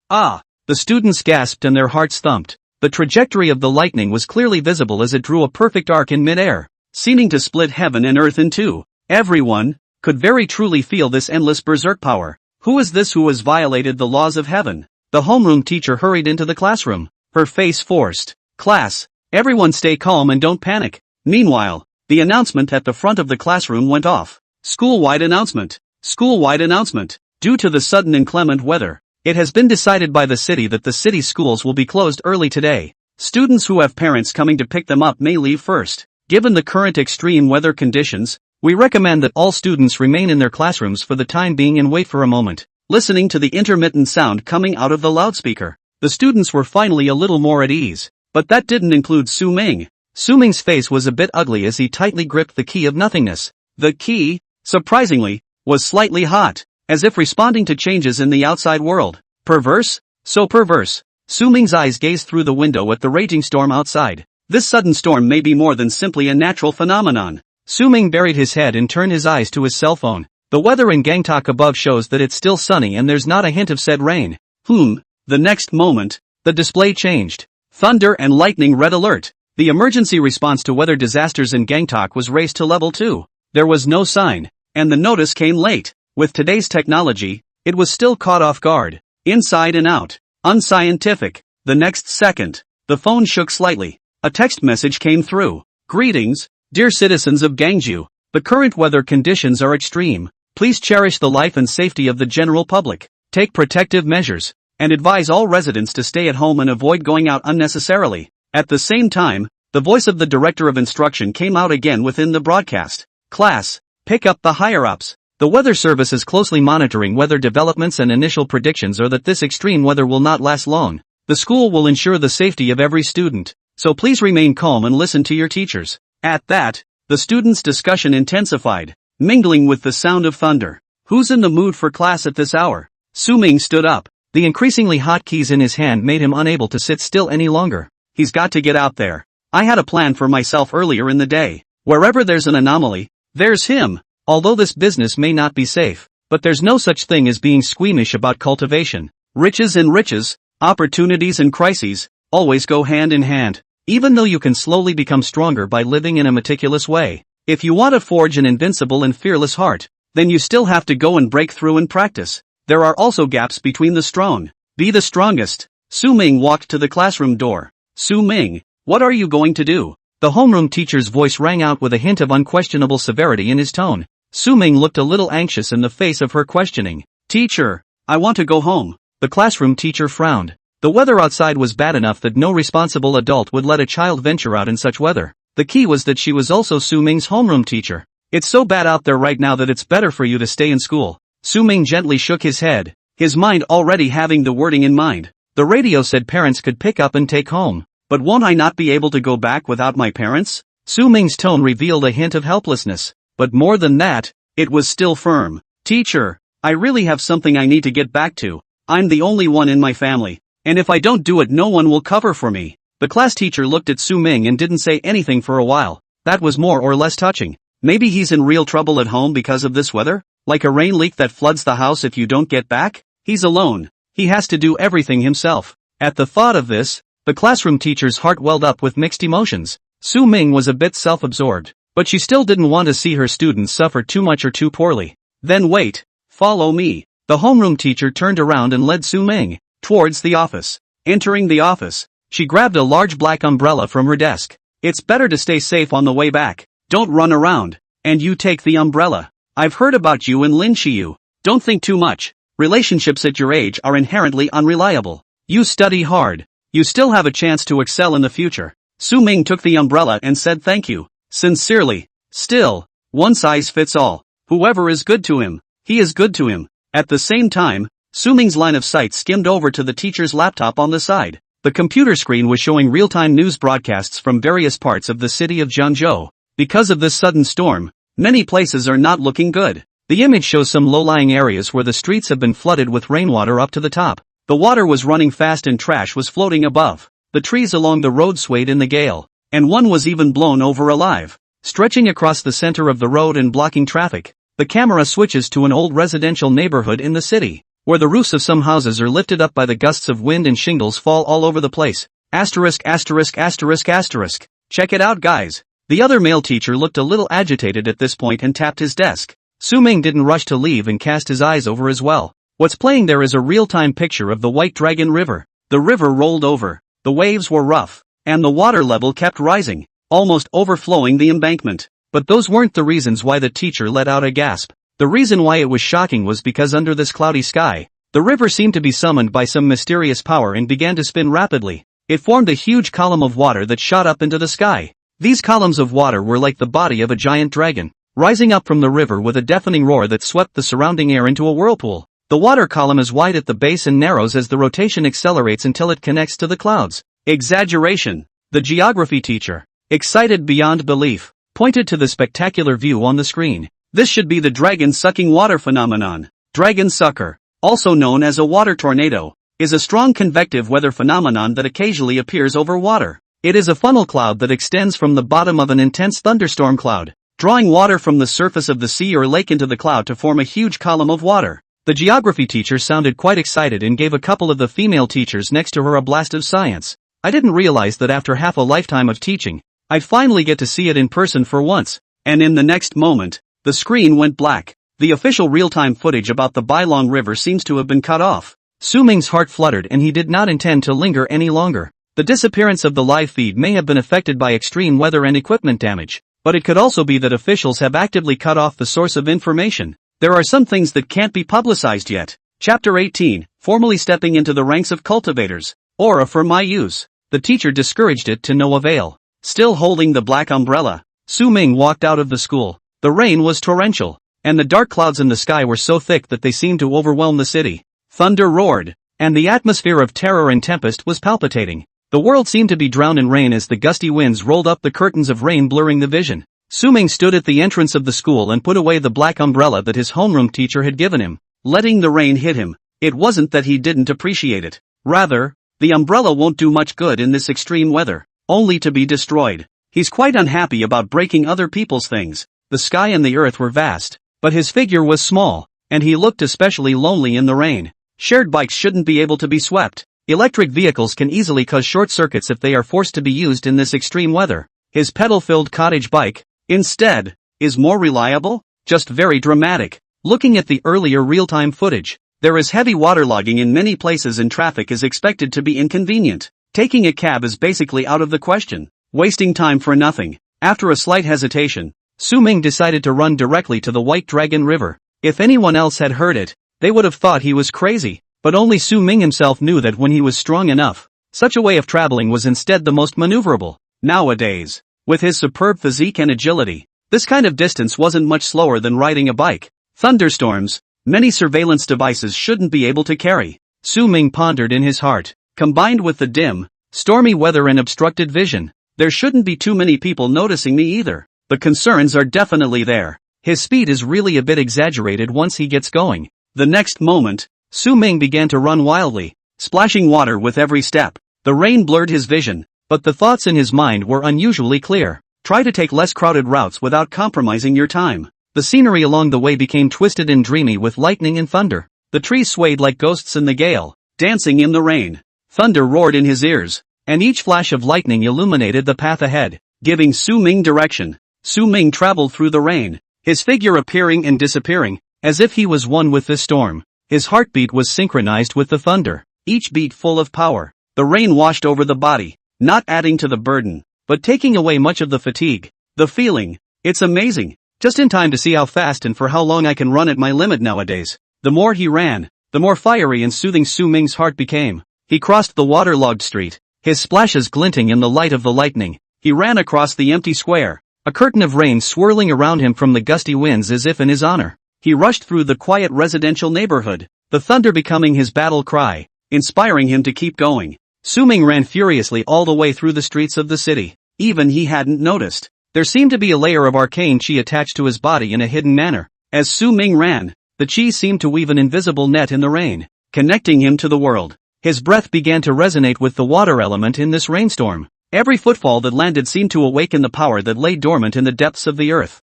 Ah! The students gasped and their hearts thumped. The trajectory of the lightning was clearly visible as it drew a perfect arc in midair, seeming to split heaven and earth in two. Everyone could very truly feel this endless berserk power. Who is this who has violated the laws of heaven? The homeroom teacher hurried into the classroom, her face forced. Class, everyone stay calm and don't panic. Meanwhile, the announcement at the front of the classroom went off. School-wide announcement. School-wide announcement. Due to the sudden inclement weather, it has been decided by the city that the city schools will be closed early today. Students who have parents coming to pick them up may leave first. Given the current extreme weather conditions, we recommend that all students remain in their classrooms for the time being and wait for a moment, listening to the intermittent sound coming out of the loudspeaker. The students were finally a little more at ease, but that didn't include Su Ming. Su Ming's face was a bit ugly as he tightly gripped the key of nothingness. The key, surprisingly, was slightly hot, as if responding to changes in the outside world. Perverse? So perverse. Su Ming's eyes gazed through the window at the raging storm outside. This sudden storm may be more than simply a natural phenomenon. Su Ming buried his head and turned his eyes to his cell phone. The weather in Gangtok above shows that it's still sunny and there's not a hint of said rain. The next moment, the display changed. Thunder and lightning red alert. The emergency response to weather disasters in Gangtok was raised to level 2. There was no sign, and the notice came late. With today's technology, it was still caught off guard. Inside and out. Unscientific. The next second, the phone shook slightly. A text message came through. Greetings, dear citizens of Gangju. The current weather conditions are extreme. Please cherish the life and safety of the general public. Take protective measures, and advise all residents to stay at home and avoid going out unnecessarily. At the same time, the voice of the director of instruction came out again within the broadcast. Class, pick up the higher-ups. The weather service is closely monitoring weather developments and initial predictions are that this extreme weather will not last long. The school will ensure the safety of every student, so please remain calm and listen to your teachers. At that, the students' discussion intensified, mingling with the sound of thunder. Who's in the mood for class at this hour? Su Ming stood up. The increasingly hot keys in his hand made him unable to sit still any longer. He's got to get out there. I had a plan for myself earlier in the day. Wherever there's an anomaly, there's him. Although this business may not be safe, but there's no such thing as being squeamish about cultivation. Riches and riches, opportunities and crises, always go hand in hand. Even though you can slowly become stronger by living in a meticulous way, If you want to forge an invincible and fearless heart, then you still have to go and break through and practice. There are also gaps between the strong. Be the strongest. Su Ming walked to the classroom door. Su Ming, what are you going to do? The homeroom teacher's voice rang out with a hint of unquestionable severity in his tone. Su Ming looked a little anxious in the face of her questioning. Teacher, I want to go home. The classroom teacher frowned. The weather outside was bad enough that no responsible adult would let a child venture out in such weather. The key was that she was also Su Ming's homeroom teacher. It's so bad out there right now that it's better for you to stay in school. Su Ming gently shook his head, his mind already having the wording in mind. The radio said parents could pick up and take home. But won't I not be able to go back without my parents? Su Ming's tone revealed a hint of helplessness. But more than that, it was still firm. Teacher, I really have something I need to get back to. I'm the only one in my family. And if I don't do it, no one will cover for me. The class teacher looked at Su Ming and didn't say anything for a while. That was more or less touching. Maybe he's in real trouble at home because of this weather? Like a rain leak that floods the house if you don't get back? He's alone. He has to do everything himself. At the thought of this, the classroom teacher's heart welled up with mixed emotions. Su Ming was a bit self-absorbed, but she still didn't want to see her students suffer too much or too poorly. Then wait. Follow me. The homeroom teacher turned around and led Su Ming towards the office. Entering the office, she grabbed a large black umbrella from her desk. It's better to stay safe on the way back. Don't run around. And you take the umbrella. I've heard about you and Lin Shiyu. Don't think too much. Relationships at your age are inherently unreliable. You study hard. You still have a chance to excel in the future. Su Ming took the umbrella and said thank you. Sincerely. Still, one size fits all. Whoever is good to him, he is good to him. At the same time, Su Ming's line of sight skimmed over to the teacher's laptop on the side. The computer screen was showing real-time news broadcasts from various parts of the city of Zhengzhou. Because of this sudden storm, many places are not looking good. The image shows some low-lying areas where the streets have been flooded with rainwater up to the top. The water was running fast and trash was floating above. The trees along the road swayed in the gale, and one was even blown over alive. Stretching across the center of the road and blocking traffic, the camera switches to an old residential neighborhood in the city, where the roofs of some houses are lifted up by the gusts of wind and shingles fall all over the place. Asterisk asterisk asterisk asterisk. Check it out, guys. The other male teacher looked a little agitated at this point and tapped his desk. Su Ming didn't rush to leave and cast his eyes over as well. What's playing there is a real-time picture of the White Dragon River. The river rolled over, the waves were rough, and the water level kept rising, almost overflowing the embankment. But those weren't the reasons why the teacher let out a gasp. The reason why it was shocking was because under this cloudy sky, the river seemed to be summoned by some mysterious power and began to spin rapidly. It formed a huge column of water that shot up into the sky. These columns of water were like the body of a giant dragon, rising up from the river with a deafening roar that swept the surrounding air into a whirlpool. The water column is wide at the base and narrows as the rotation accelerates until it connects to the clouds. Exaggeration. The geography teacher, excited beyond belief, pointed to the spectacular view on the screen. This should be the dragon-sucking water phenomenon. Dragon sucker, also known as a water tornado, is a strong convective weather phenomenon that occasionally appears over water. It is a funnel cloud that extends from the bottom of an intense thunderstorm cloud, drawing water from the surface of the sea or lake into the cloud to form a huge column of water. The geography teacher sounded quite excited and gave a couple of the female teachers next to her a blast of science. I didn't realize that after half a lifetime of teaching, I'd finally get to see it in person for once. And in the next moment, the screen went black. The official real-time footage about the Bailong River seems to have been cut off. Su Ming's heart fluttered and he did not intend to linger any longer. The disappearance of the live feed may have been affected by extreme weather and equipment damage, but it could also be that officials have actively cut off the source of information. There are some things that can't be publicized yet. Chapter 18, formally stepping into the ranks of cultivators. Aura for my use. The teacher discouraged it to no avail. Still holding the black umbrella, Su Ming walked out of the school. The rain was torrential, and the dark clouds in the sky were so thick that they seemed to overwhelm the city. Thunder roared, and the atmosphere of terror and tempest was palpitating. The world seemed to be drowned in rain as the gusty winds rolled up the curtains of rain, blurring the vision. Su Ming stood at the entrance of the school and put away the black umbrella that his homeroom teacher had given him, letting the rain hit him. It wasn't that he didn't appreciate it. Rather, the umbrella won't do much good in this extreme weather, only to be destroyed. He's quite unhappy about breaking other people's things. The sky and the earth were vast, but his figure was small, and he looked especially lonely in the rain. Shared bikes shouldn't be able to be swept. Electric vehicles can easily cause short circuits if they are forced to be used in this extreme weather. His pedal-filled cottage bike, instead, is more reliable? Just very dramatic. Looking at the earlier real-time footage, there is heavy waterlogging in many places and traffic is expected to be inconvenient. Taking a cab is basically out of the question. Wasting time for nothing. After a slight hesitation, Su Ming decided to run directly to the White Dragon River. If anyone else had heard it, they would have thought he was crazy, but only Su Ming himself knew that when he was strong enough, such a way of traveling was instead the most maneuverable. Nowadays, with his superb physique and agility, this kind of distance wasn't much slower than riding a bike. Thunderstorms, many surveillance devices shouldn't be able to carry, Su Ming pondered in his heart. Combined with the dim, stormy weather and obstructed vision, there shouldn't be too many people noticing me either. The concerns are definitely there. His speed is really a bit exaggerated once he gets going. The next moment, Su Ming began to run wildly, splashing water with every step. The rain blurred his vision, but the thoughts in his mind were unusually clear. Try to take less crowded routes without compromising your time. The scenery along the way became twisted and dreamy with lightning and thunder. The trees swayed like ghosts in the gale, dancing in the rain. Thunder roared in his ears, and each flash of lightning illuminated the path ahead, giving Su Ming direction. Su Ming traveled through the rain, his figure appearing and disappearing, as if he was one with this storm. His heartbeat was synchronized with the thunder, each beat full of power. The rain washed over the body, not adding to the burden, but taking away much of the fatigue. The feeling, it's amazing, just in time to see how fast and for how long I can run at my limit nowadays. The more he ran, the more fiery and soothing Su Ming's heart became. He crossed the waterlogged street, his splashes glinting in the light of the lightning. He ran across the empty square, a curtain of rain swirling around him from the gusty winds as if in his honor. He rushed through the quiet residential neighborhood, the thunder becoming his battle cry, inspiring him to keep going. Su Ming ran furiously all the way through the streets of the city. Even he hadn't noticed. There seemed to be a layer of arcane chi attached to his body in a hidden manner. As Su Ming ran, the chi seemed to weave an invisible net in the rain, connecting him to the world. His breath began to resonate with the water element in this rainstorm. Every footfall that landed seemed to awaken the power that lay dormant in the depths of the earth.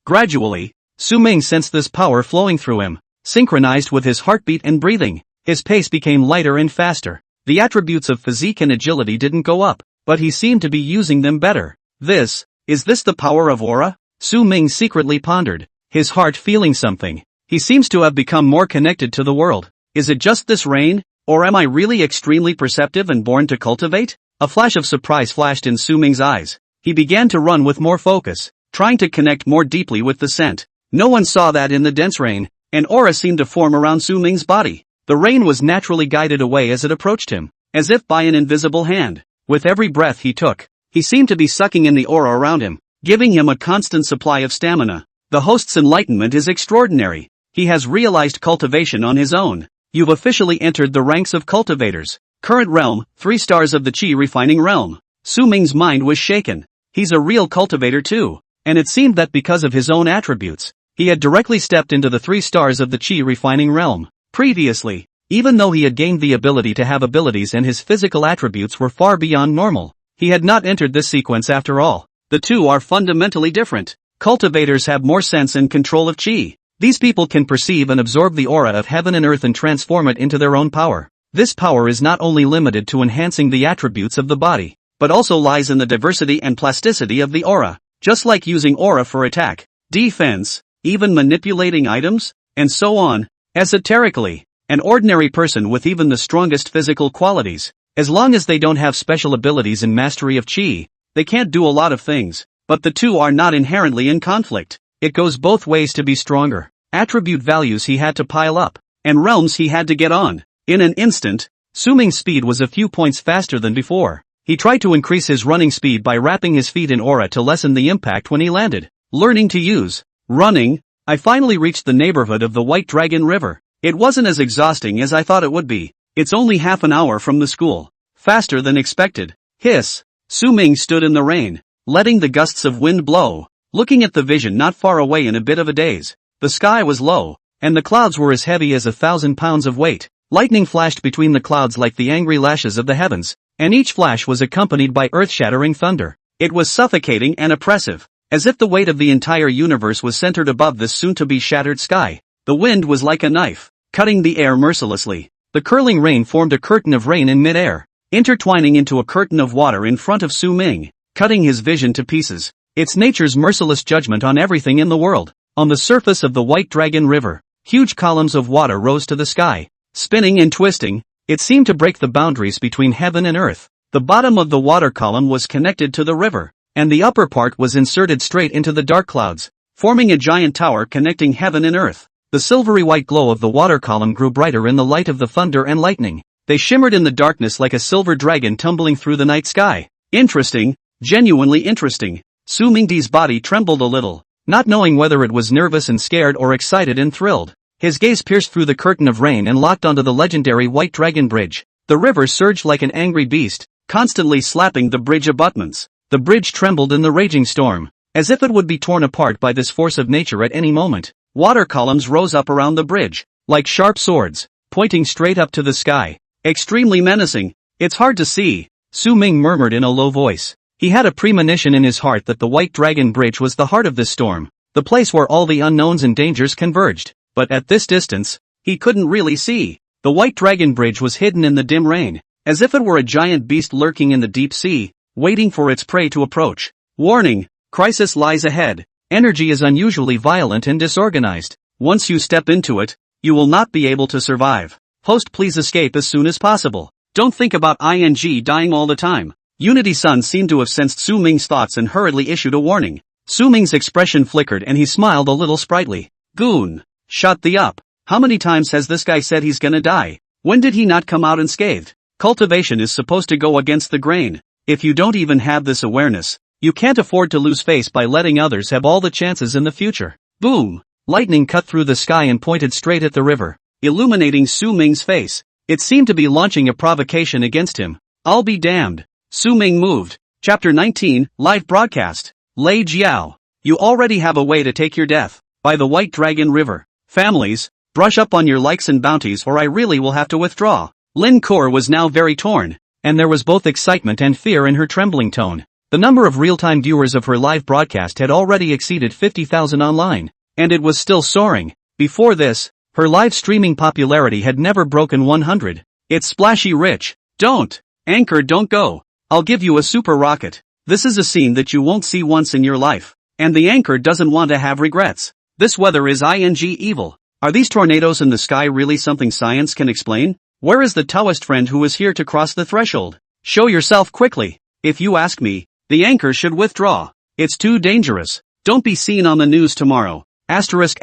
Gradually, Su Ming sensed this power flowing through him, synchronized with his heartbeat and breathing. His pace became lighter and faster. The attributes of physique and agility didn't go up, but he seemed to be using them better. Is this the power of aura? Su Ming secretly pondered, his heart feeling something. He seems to have become more connected to the world. Is it just this rain, or am I really extremely perceptive and born to cultivate? A flash of surprise flashed in Su Ming's eyes. He began to run with more focus, trying to connect more deeply with the scent. No one saw that in the dense rain, an aura seemed to form around Su Ming's body. The rain was naturally guided away as it approached him, as if by an invisible hand. With every breath he took, he seemed to be sucking in the aura around him, giving him a constant supply of stamina. The host's enlightenment is extraordinary. He has realized cultivation on his own. You've officially entered the ranks of cultivators. Current realm, 3 stars of the Chi refining realm. Su Ming's mind was shaken. He's a real cultivator too, and it seemed that because of his own attributes, he had directly stepped into the 3 stars of the Chi refining realm. Previously, even though he had gained the ability to have abilities and his physical attributes were far beyond normal, he had not entered this sequence after all. The two are fundamentally different. Cultivators have more sense and control of Chi. These people can perceive and absorb the aura of heaven and earth and transform it into their own power. This power is not only limited to enhancing the attributes of the body, but also lies in the diversity and plasticity of the aura, just like using aura for attack, defense, even manipulating items, and so on. Esoterically, an ordinary person with even the strongest physical qualities, as long as they don't have special abilities and mastery of Chi, they can't do a lot of things, but the two are not inherently in conflict. It goes both ways to be stronger. Attribute values he had to pile up, and realms he had to get on. In an instant, Su Ming's speed was a few points faster than before. He tried to increase his running speed by wrapping his feet in aura to lessen the impact when he landed. Learning to use running, I finally reached the neighborhood of the White Dragon River. It wasn't as exhausting as I thought it would be. It's only half an hour from the school. Faster than expected. Hiss. Su Ming stood in the rain, letting the gusts of wind blow, looking at the vision not far away in a bit of a daze. The sky was low, and the clouds were as heavy as 1,000 pounds of weight. Lightning flashed between the clouds like the angry lashes of the heavens, and each flash was accompanied by earth-shattering thunder. It was suffocating and oppressive, as if the weight of the entire universe was centered above this soon-to-be shattered sky. The wind was like a knife, cutting the air mercilessly. The curling rain formed a curtain of rain in mid-air, intertwining into a curtain of water in front of Su Ming, cutting his vision to pieces. It's nature's merciless judgment on everything in the world. On the surface of the White Dragon River, huge columns of water rose to the sky. Spinning and twisting, it seemed to break the boundaries between heaven and earth. The bottom of the water column was connected to the river, and the upper part was inserted straight into the dark clouds, forming a giant tower connecting heaven and earth. The silvery white glow of the water column grew brighter in the light of the thunder and lightning. They shimmered in the darkness like a silver dragon tumbling through the night sky. Interesting, genuinely interesting. Su Mingdi's body trembled a little, not knowing whether it was nervous and scared or excited and thrilled. His gaze pierced through the curtain of rain and locked onto the legendary White Dragon Bridge. The river surged like an angry beast, constantly slapping the bridge abutments. The bridge trembled in the raging storm, as if it would be torn apart by this force of nature at any moment. Water columns rose up around the bridge, like sharp swords, pointing straight up to the sky. Extremely menacing. It's hard to see, Su Ming murmured in a low voice. He had a premonition in his heart that the White Dragon Bridge was the heart of this storm, the place where all the unknowns and dangers converged. But at this distance, he couldn't really see. The White Dragon Bridge was hidden in the dim rain, as if it were a giant beast lurking in the deep sea, waiting for its prey to approach. Warning, crisis lies ahead. Energy is unusually violent and disorganized. Once you step into it, you will not be able to survive. Host, please escape as soon as possible. Don't think about dying all the time. Unity-san seemed to have sensed Su Ming's thoughts and hurriedly issued a warning. Su Ming's expression flickered and he smiled a little sprightly. Goon. Shut the up. How many times has this guy said he's gonna die? When did he not come out unscathed? Cultivation is supposed to go against the grain. If you don't even have this awareness, you can't afford to lose face by letting others have all the chances in the future. Boom! Lightning cut through the sky and pointed straight at the river, illuminating Su Ming's face. It seemed to be launching a provocation against him. I'll be damned. Su Ming moved. Chapter 19, Live Broadcast. Lei Jiao. You already have a way to take your death. By the White Dragon River. Families, brush up on your likes and bounties or I really will have to withdraw. Lin Kor was now very torn, and there was both excitement and fear in her trembling tone. The number of real-time viewers of her live broadcast had already exceeded 50,000 online, and it was still soaring. Before this, her live streaming popularity had never broken 100. It's splashy rich. Don't. Anchor, don't go. I'll give you a super rocket. This is a scene that you won't see once in your life. And the anchor doesn't want to have regrets. This weather is evil. Are these tornadoes in the sky really something science can explain? Where is the Taoist friend who is here to cross the threshold? Show yourself quickly. If you ask me, the anchor should withdraw. It's too dangerous. Don't be seen on the news tomorrow. Asterisk.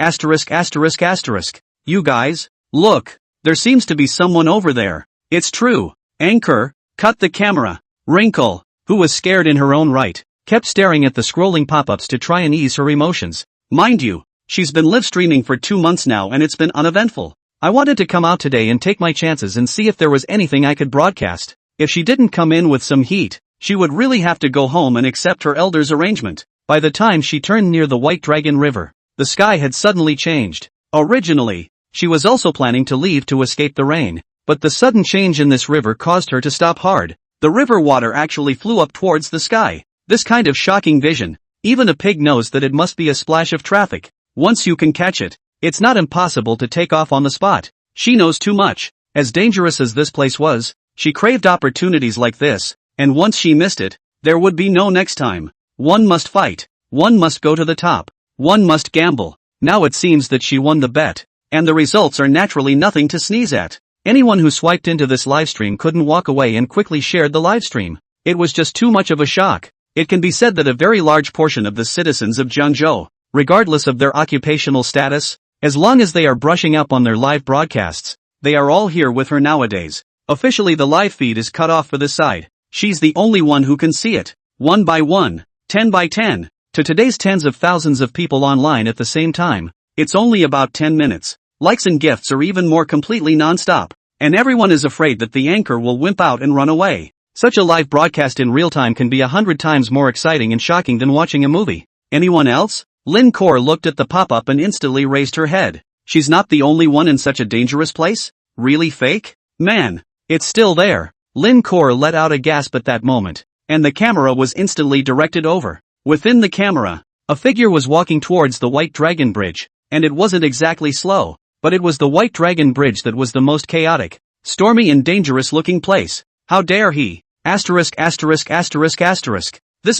You guys, look, there seems to be someone over there. It's true. Anchor, cut the camera. Wrinkle, who was scared in her own right, kept staring at the scrolling pop-ups to try and ease her emotions. Mind you, she's been live streaming for 2 months now and it's been uneventful. I wanted to come out today and take my chances and see if there was anything I could broadcast. If she didn't come in with some heat, she would really have to go home and accept her elder's arrangement. By the time she turned near the White Dragon River, the sky had suddenly changed. Originally, she was also planning to leave to escape the rain, but the sudden change in this river caused her to stop hard. The river water actually flew up towards the sky. This kind of shocking vision, even a pig knows that it must be a splash of traffic. Once you can catch it, it's not impossible to take off on the spot. She knows too much. As dangerous as this place was, she craved opportunities like this, and once she missed it, there would be no next time. One must fight. One must go to the top. One must gamble. Now it seems that she won the bet, and the results are naturally nothing to sneeze at. Anyone who swiped into this livestream couldn't walk away and quickly shared the livestream. It was just too much of a shock. It can be said that a very large portion of the citizens of Zhengzhou, regardless of their occupational status, as long as they are brushing up on their live broadcasts, they are all here with her nowadays. Officially the live feed is cut off for this side. She's the only one who can see it. 1 by 1, 10 by 10. To today's tens of thousands of people online at the same time, it's only about 10 minutes. Likes and gifts are even more completely non-stop, and everyone is afraid that the anchor will wimp out and run away. Such a live broadcast in real time can be 100 times more exciting and shocking than watching a movie. Anyone else? Lin Kor looked at the pop-up and instantly raised her head. She's not the only one in such a dangerous place? Really fake? Man, it's still there. Lin Kor let out a gasp at that moment, and the camera was instantly directed over. Within the camera, a figure was walking towards the White Dragon Bridge, and it wasn't exactly slow. But it was the White Dragon Bridge that was the most chaotic, stormy and dangerous-looking place. How dare he? This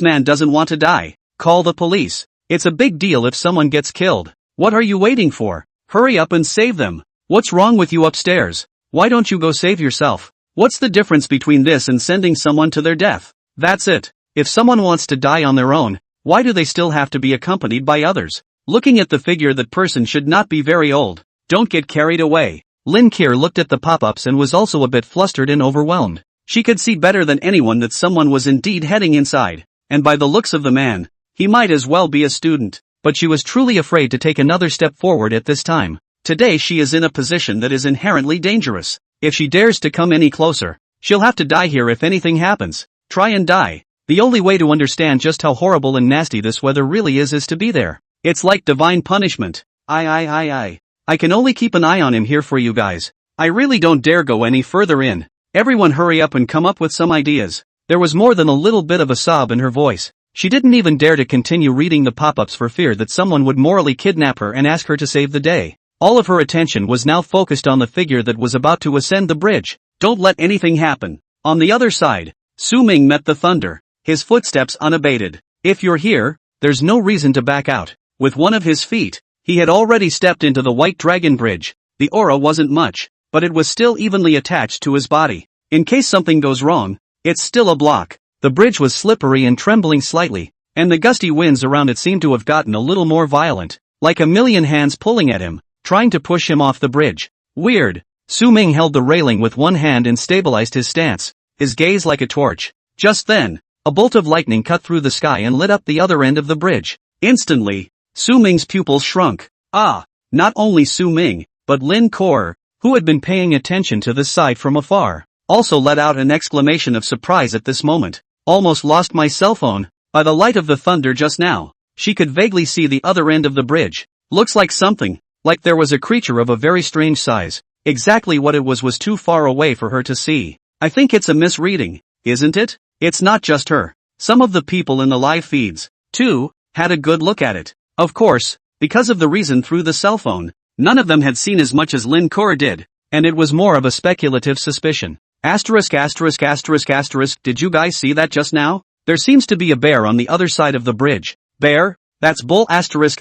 man doesn't want to die. Call the police. It's a big deal if someone gets killed. What are you waiting for? Hurry up and save them. What's wrong with you upstairs? Why don't you go save yourself? What's the difference between this and sending someone to their death? That's it. If someone wants to die on their own, why do they still have to be accompanied by others? Looking at the figure, that person should not be very old. Don't get carried away. Lin Kier looked at the pop-ups and was also a bit flustered and overwhelmed. She could see better than anyone that someone was indeed heading inside, and by the looks of the man, he might as well be a student. But she was truly afraid to take another step forward at this time. Today she is in a position that is inherently dangerous. If she dares to come any closer, she'll have to die here if anything happens. Try and die. The only way to understand just how horrible and nasty this weather really is to be there. It's like divine punishment. I can only keep an eye on him here for you guys. I really don't dare go any further in. Everyone hurry up and come up with some ideas. There was more than a little bit of a sob in her voice. She didn't even dare to continue reading the pop-ups for fear that someone would morally kidnap her and ask her to save the day. All of her attention was now focused on the figure that was about to ascend the bridge. Don't let anything happen. On the other side, Su Ming met the thunder, his footsteps unabated. If you're here, there's no reason to back out. With one of his feet, he had already stepped into the White Dragon Bridge. The aura wasn't much, but it was still evenly attached to his body. In case something goes wrong, it's still a block. The bridge was slippery and trembling slightly, and the gusty winds around it seemed to have gotten a little more violent, like a million hands pulling at him, trying to push him off the bridge. Weird. Su Ming held the railing with one hand and stabilized his stance, his gaze like a torch. Just then, a bolt of lightning cut through the sky and lit up the other end of the bridge. Instantly, Su Ming's pupils shrunk. Not only Su Ming, but Lin Kor, who had been paying attention to this sight from afar, also let out an exclamation of surprise at this moment. Almost lost my cell phone. By the light of the thunder just now, she could vaguely see the other end of the bridge. Looks like something, like there was a creature of a very strange size. Exactly what it was too far away for her to see. I think it's a misreading, isn't it? It's not just her. Some of the people in the live feeds, too, had a good look at it. Of course, because of the reason through the cell phone, none of them had seen as much as Lin Kor did, and it was more of a speculative suspicion. Did you guys see that just now? There seems to be a bear on the other side of the bridge. Bear? That's bull. There's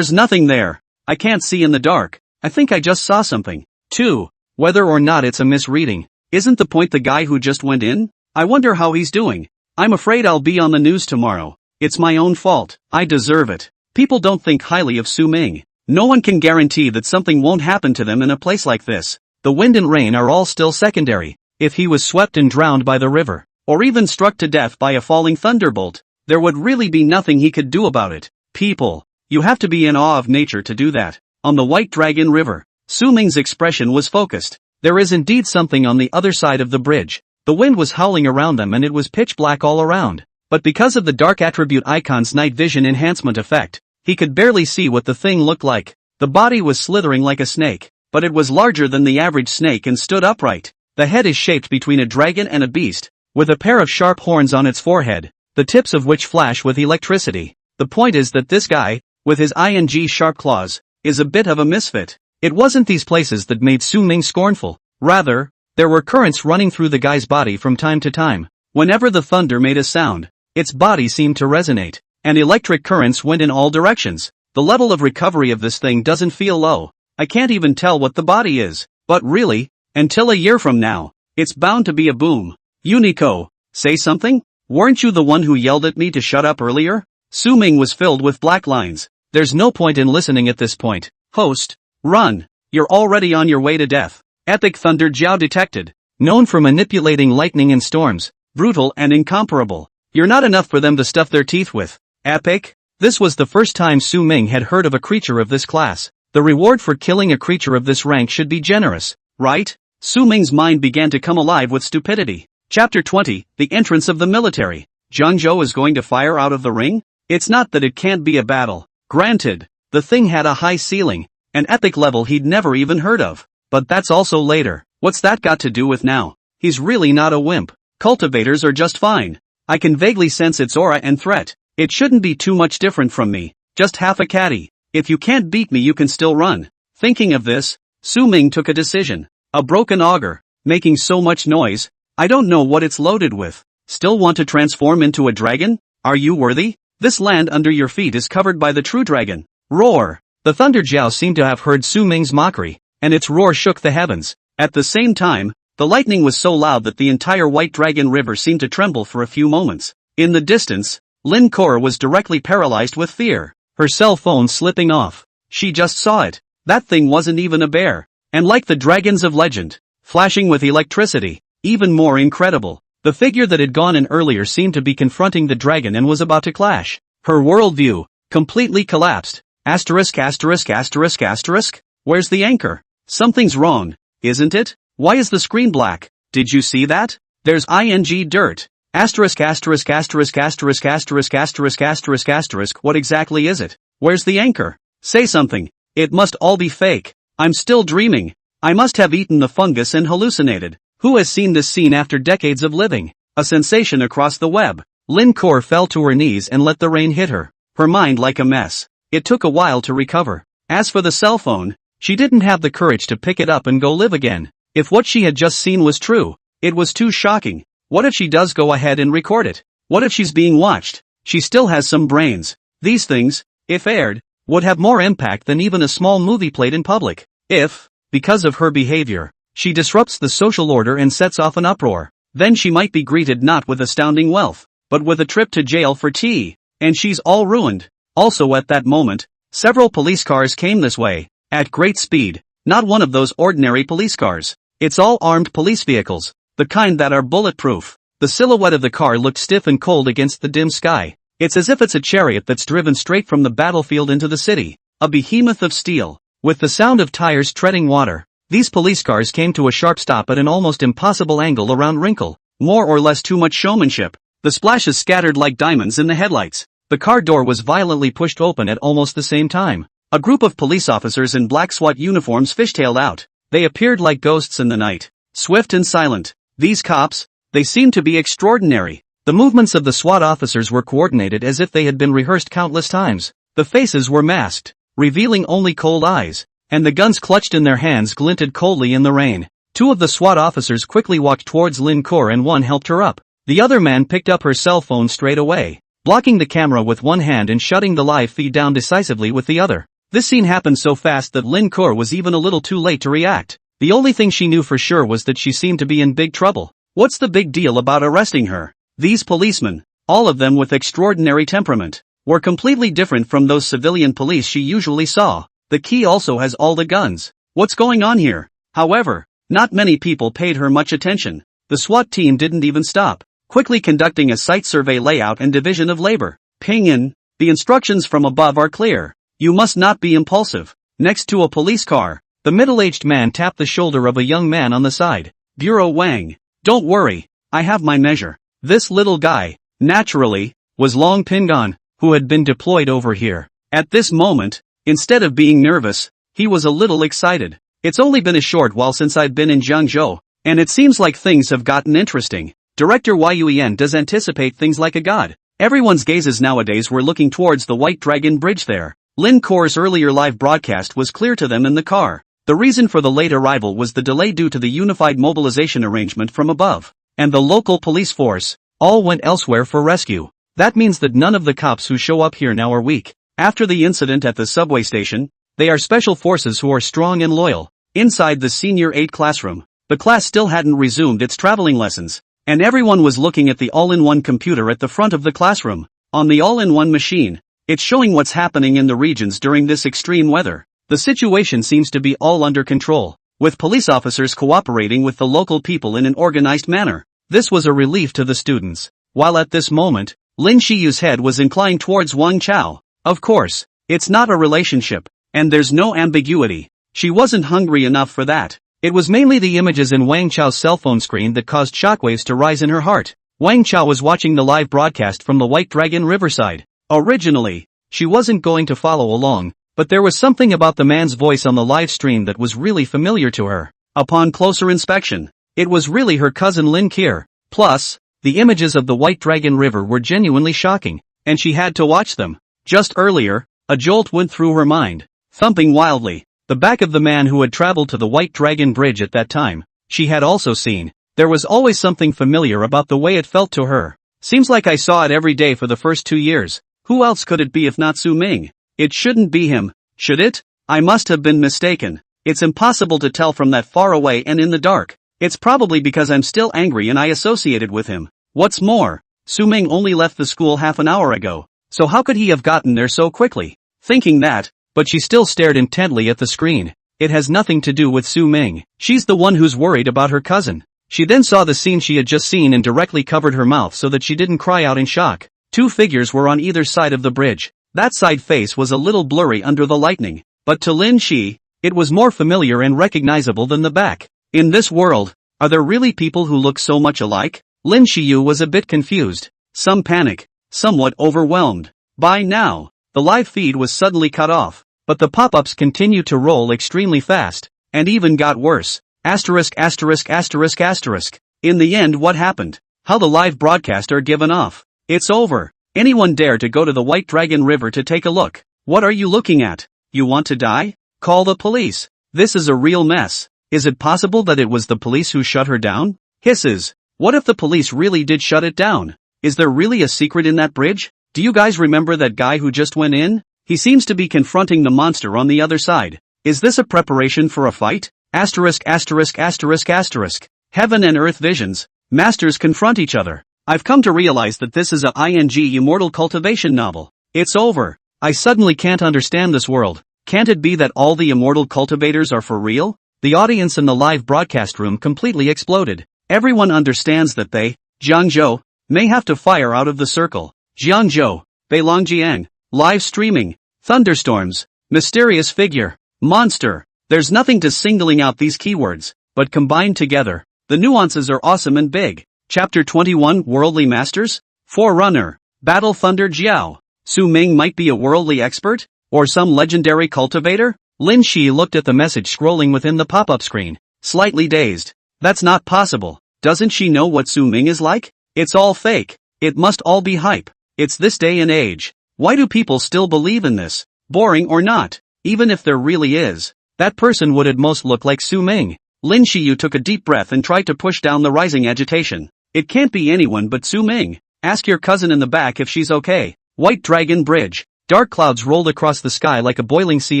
nothing there. I can't see in the dark. I think I just saw something. 2. Whether or not it's a misreading, isn't the point the guy who just went in? I wonder how he's doing. I'm afraid I'll be on the news tomorrow. It's my own fault. I deserve it. People don't think highly of Su Ming. No one can guarantee that something won't happen to them in a place like this. The wind and rain are all still secondary. If he was swept and drowned by the river, or even struck to death by a falling thunderbolt, there would really be nothing he could do about it. People, you have to be in awe of nature to do that. On the White Dragon River, Su Ming's expression was focused. There is indeed something on the other side of the bridge. The wind was howling around them and it was pitch black all around. But because of the dark attribute icon's night vision enhancement effect, he could barely see what the thing looked like. The body was slithering like a snake, but it was larger than the average snake and stood upright. The head is shaped between a dragon and a beast, with a pair of sharp horns on its forehead, the tips of which flash with electricity. The point is that this guy, with his ing sharp claws, is a bit of a misfit. It wasn't these places that made Su Ming scornful. Rather, there were currents running through the guy's body from time to time. Whenever the thunder made a sound, its body seemed to resonate, and electric currents went in all directions. The level of recovery of this thing doesn't feel low. I can't even tell what the body is. But really, until a year from now, it's bound to be a boom. Unico, say something? Weren't you the one who yelled at me to shut up earlier? Su Ming was filled with black lines. There's no point in listening at this point. Host, run. You're already on your way to death. Epic Thunder Jiao detected. Known for manipulating lightning and storms, brutal and incomparable. You're not enough for them to stuff their teeth with. Epic? This was the first time Su Ming had heard of a creature of this class. The reward for killing a creature of this rank should be generous, right? Su Ming's mind began to come alive with stupidity. Chapter 20, The Entrance of the Military. Zhang Zhou is going to fire out of the ring? It's not that it can't be a battle. Granted, the thing had a high ceiling, an epic level he'd never even heard of. But that's also later. What's that got to do with now? He's really not a wimp. Cultivators are just fine. I can vaguely sense its aura and threat. It shouldn't be too much different from me. Just half a caddy. If you can't beat me you can still run. Thinking of this, Su Ming took a decision. A broken auger, making so much noise, I don't know what it's loaded with. Still want to transform into a dragon? Are you worthy? This land under your feet is covered by the true dragon. Roar! The Thunder Jiao seemed to have heard Su Ming's mockery, and its roar shook the heavens. At the same time, the lightning was so loud that the entire White Dragon River seemed to tremble for a few moments. In the distance, Lin Kor was directly paralyzed with fear. Her cell phone slipping off. She just saw it. That thing wasn't even a bear. And like the dragons of legend, flashing with electricity. Even more incredible, the figure that had gone in earlier seemed to be confronting the dragon and was about to clash. Her worldview completely collapsed. Asterisk asterisk asterisk asterisk. Where's the anchor? Something's wrong, isn't it? Why is the screen black? Did you see that? There's ing dirt. Asterisk asterisk asterisk asterisk asterisk asterisk asterisk asterisk. What exactly is it? Where's the anchor? Say something. It must all be fake. I'm still dreaming. I must have eaten the fungus and hallucinated. Who has seen this scene after decades of living? A sensation across the web. Lin Kor fell to her knees and let the rain hit her. Her mind like a mess. It took a while to recover. As for the cell phone, she didn't have the courage to pick it up and go live again. If what she had just seen was true, it was too shocking. What if she does go ahead and record it? What if she's being watched? She still has some brains. These things, if aired, would have more impact than even a small movie played in public. If, because of her behavior, she disrupts the social order and sets off an uproar, then she might be greeted not with astounding wealth, but with a trip to jail for tea. And she's all ruined. Also at that moment, several police cars came this way, at great speed. Not one of those ordinary police cars. It's all armed police vehicles. The kind that are bulletproof. The silhouette of the car looked stiff and cold against the dim sky. It's as if it's a chariot that's driven straight from the battlefield into the city. A behemoth of steel. With the sound of tires treading water, these police cars came to a sharp stop at an almost impossible angle around Wrinkle. More or less too much showmanship. The splashes scattered like diamonds in the headlights. The car door was violently pushed open at almost the same time. A group of police officers in black SWAT uniforms fishtailed out. They appeared like ghosts in the night. Swift and silent. These cops, they seemed to be extraordinary. The movements of the SWAT officers were coordinated as if they had been rehearsed countless times. The faces were masked, revealing only cold eyes, and the guns clutched in their hands glinted coldly in the rain. Two of the SWAT officers quickly walked towards Lin Kor and one helped her up. The other man picked up her cell phone straight away, blocking the camera with one hand and shutting the live feed down decisively with the other. This scene happened so fast that Lin Kor was even a little too late to react. The only thing she knew for sure was that she seemed to be in big trouble. What's the big deal about arresting her? These policemen, all of them with extraordinary temperament, were completely different from those civilian police she usually saw. The key also has all the guns. What's going on here? However, not many people paid her much attention. The SWAT team didn't even stop, quickly conducting a site survey layout and division of labor. Ping in. The instructions from above are clear. You must not be impulsive. Next to a police car, the middle-aged man tapped the shoulder of a young man on the side. Bureau Wang. Don't worry. I have my measure. This little guy, naturally, was Long Pingon, who had been deployed over here. At this moment, instead of being nervous, he was a little excited. It's only been a short while since I've been in Jiangzhou, and it seems like things have gotten interesting. Director Yuan does anticipate things like a god. Everyone's gazes nowadays were looking towards the White Dragon Bridge there. Lin Kor's earlier live broadcast was clear to them in the car. The reason for the late arrival was the delay due to the unified mobilization arrangement from above, and the local police force all went elsewhere for rescue. That means that none of the cops who show up here now are weak. After the incident at the subway station, they are special forces who are strong and loyal. Inside the Senior 8 classroom, the class still hadn't resumed its traveling lessons, and everyone was looking at the all-in-one computer at the front of the classroom. On the all-in-one machine, it's showing what's happening in the regions during this extreme weather. The situation seems to be all under control, with police officers cooperating with the local people in an organized manner. This was a relief to the students, while at this moment, Lin Shiyu's head was inclined towards Wang Chao. Of course, it's not a relationship, and there's no ambiguity. She wasn't hungry enough for that. It was mainly the images in Wang Chao's cell phone screen that caused shockwaves to rise in her heart. Wang Chao was watching the live broadcast from the White Dragon Riverside. Originally, she wasn't going to follow along, but there was something about the man's voice on the live stream that was really familiar to her. Upon closer inspection, it was really her cousin Lin Kier. Plus, the images of the White Dragon River were genuinely shocking, and she had to watch them. Just earlier, a jolt went through her mind, thumping wildly. The back of the man who had traveled to the White Dragon Bridge at that time, she had also seen. There was always something familiar about the way it felt to her. Seems like I saw it every day for the first 2 years. Who else could it be if not Su Ming? It shouldn't be him, should it? I must have been mistaken. It's impossible to tell from that far away and in the dark. It's probably because I'm still angry and I associated with him. What's more, Su Ming only left the school half an hour ago, so how could he have gotten there so quickly? Thinking that, but she still stared intently at the screen. It has nothing to do with Su Ming. She's the one who's worried about her cousin. She then saw the scene she had just seen and directly covered her mouth so that she didn't cry out in shock. 2 figures were on either side of the bridge. That side face was a little blurry under the lightning, but to Lin Shi, it was more familiar and recognizable than the back. In this world, are there really people who look so much alike? Lin Shiyu was a bit confused, some panic, somewhat overwhelmed. By now, the live feed was suddenly cut off, but the pop-ups continued to roll extremely fast, and even got worse. Asterisk asterisk asterisk asterisk. In the end, what happened? How the live broadcast are given off. It's over. Anyone dare to go to the White Dragon River to take a look? What are you looking at? You want to die? Call the police. This is a real mess. Is it possible that it was the police who shut her down? Hisses. What if the police really did shut it down? Is there really a secret in that bridge? Do you guys remember that guy who just went in? He seems to be confronting the monster on the other side. Is this a preparation for a fight? Asterisk asterisk asterisk asterisk. Heaven and earth visions. Masters confront each other. I've come to realize that this is a immortal cultivation novel. It's over. I suddenly can't understand this world. Can't it be that all the immortal cultivators are for real? The audience in the live broadcast room completely exploded. Everyone understands that they, Jiangzhou, may have to fire out of the circle. Jiangzhou, Beilongjiang, live streaming, thunderstorms, mysterious figure, monster. There's nothing to singling out these keywords, but combined together, the nuances are awesome and big. Chapter 21 Worldly Masters? Forerunner, Battle Thunder Jiao. Su Ming might be a worldly expert? Or some legendary cultivator? Lin Shi looked at the message scrolling within the pop-up screen, slightly dazed. That's not possible. Doesn't she know what Su Ming is like? It's all fake. It must all be hype. It's this day and age. Why do people still believe in this? Boring or not, even if there really is, that person would at most look like Su Ming. Lin Shiyu took a deep breath and tried to push down the rising agitation. It can't be anyone but Su Ming. Ask your cousin in the back if she's okay. White Dragon Bridge. Dark clouds rolled across the sky like a boiling sea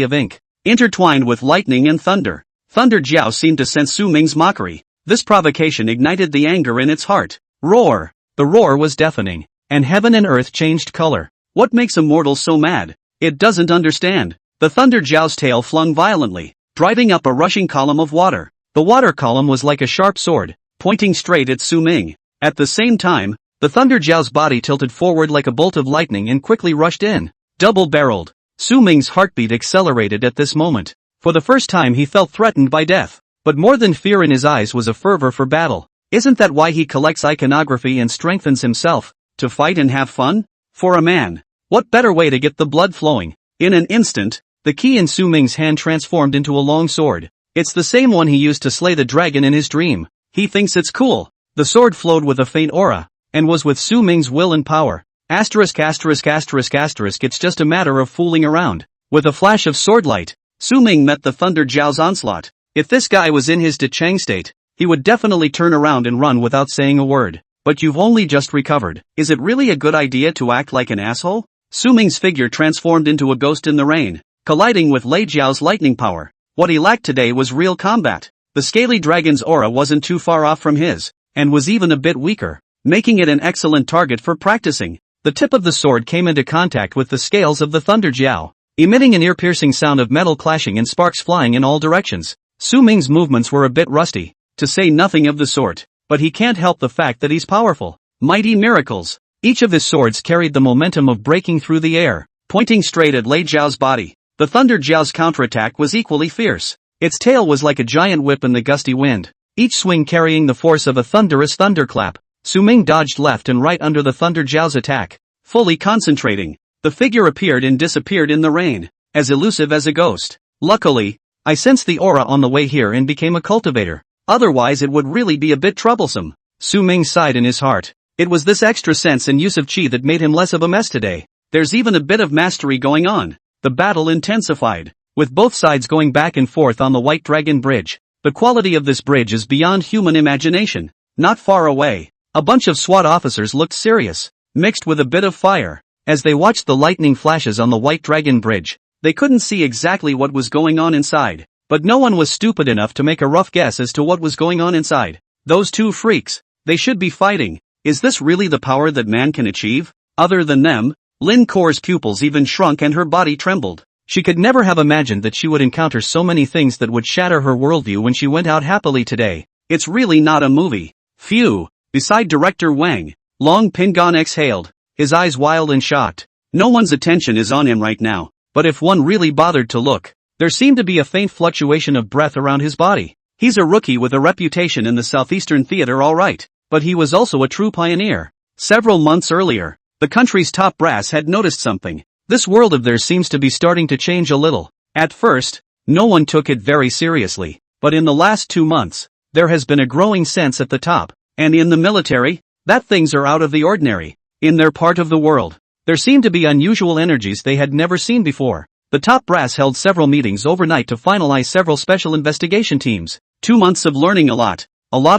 of ink, intertwined with lightning and thunder. Thunder Jiao seemed to sense Su Ming's mockery. This provocation ignited the anger in its heart. Roar! The roar was deafening, and heaven and earth changed color. What makes a mortal so mad? It doesn't understand. The Thunder Jiao's tail flung violently, driving up a rushing column of water. The water column was like a sharp sword, pointing straight at Su Ming. At the same time, the Thunder Jiao's body tilted forward like a bolt of lightning and quickly rushed in. Double-barreled. Su Ming's heartbeat accelerated at this moment. For the first time he felt threatened by death. But more than fear in his eyes was a fervor for battle. Isn't that why he collects iconography and strengthens himself? To fight and have fun? For a man, what better way to get the blood flowing? In an instant, the key in Su Ming's hand transformed into a long sword. It's the same one he used to slay the dragon in his dream. He thinks it's cool. The sword flowed with a faint aura, and was with Su Ming's will and power. Asterisk asterisk asterisk asterisk. It's just a matter of fooling around. With a flash of swordlight, Su Ming met the Thunder Jiao's onslaught. If this guy was in his Dechang state, he would definitely turn around and run without saying a word. But you've only just recovered. Is it really a good idea to act like an asshole? Su Ming's figure transformed into a ghost in the rain, colliding with Lei Jiao's lightning power. What he lacked today was real combat. The scaly dragon's aura wasn't too far off from his, and was even a bit weaker, making it an excellent target for practicing. The tip of the sword came into contact with the scales of the Thunder Jiao, emitting an ear-piercing sound of metal clashing and sparks flying in all directions. Su Ming's movements were a bit rusty, to say nothing of the sort, but he can't help the fact that he's powerful. Mighty miracles. Each of his swords carried the momentum of breaking through the air, pointing straight at Lei Jiao's body. The Thunder Jiao's counterattack was equally fierce. Its tail was like a giant whip in the gusty wind, each swing carrying the force of a thunderous thunderclap. Su Ming dodged left and right under the Thunder Jiao's attack, fully concentrating. The figure appeared and disappeared in the rain, as elusive as a ghost. Luckily, I sensed the aura on the way here and became a cultivator. Otherwise it would really be a bit troublesome. Su Ming sighed in his heart. It was this extra sense and use of qi that made him less of a mess today. There's even a bit of mastery going on. The battle intensified, with both sides going back and forth on the White Dragon Bridge. The quality of this bridge is beyond human imagination. Not far away, A bunch of SWAT officers looked serious, mixed with a bit of fire. As they watched the lightning flashes on the White Dragon Bridge, they couldn't see exactly what was going on inside, but no one was stupid enough to make a rough guess as to what was going on inside. Those two freaks, they should be fighting. Is this really the power that man can achieve? Other than them, Lin Kor's pupils even shrunk and her body trembled. She could never have imagined that she would encounter so many things that would shatter her worldview when she went out happily today. It's really not a movie. Phew. Beside director Wang, Long Pingon exhaled, his eyes wild and shocked. No one's attention is on him right now, but if one really bothered to look, there seemed to be a faint fluctuation of breath around his body. He's a rookie with a reputation in the Southeastern theater, alright, but he was also a true pioneer. Several months earlier, the country's top brass had noticed something. This world of theirs seems to be starting to change a little. At first, no one took it very seriously, but in the last 2 months, there has been a growing sense at the top, and in the military, that things are out of the ordinary. In their part of the world, there seemed to be unusual energies they had never seen before. The top brass held several meetings overnight to finalize several special investigation teams. 2 months of learning a lot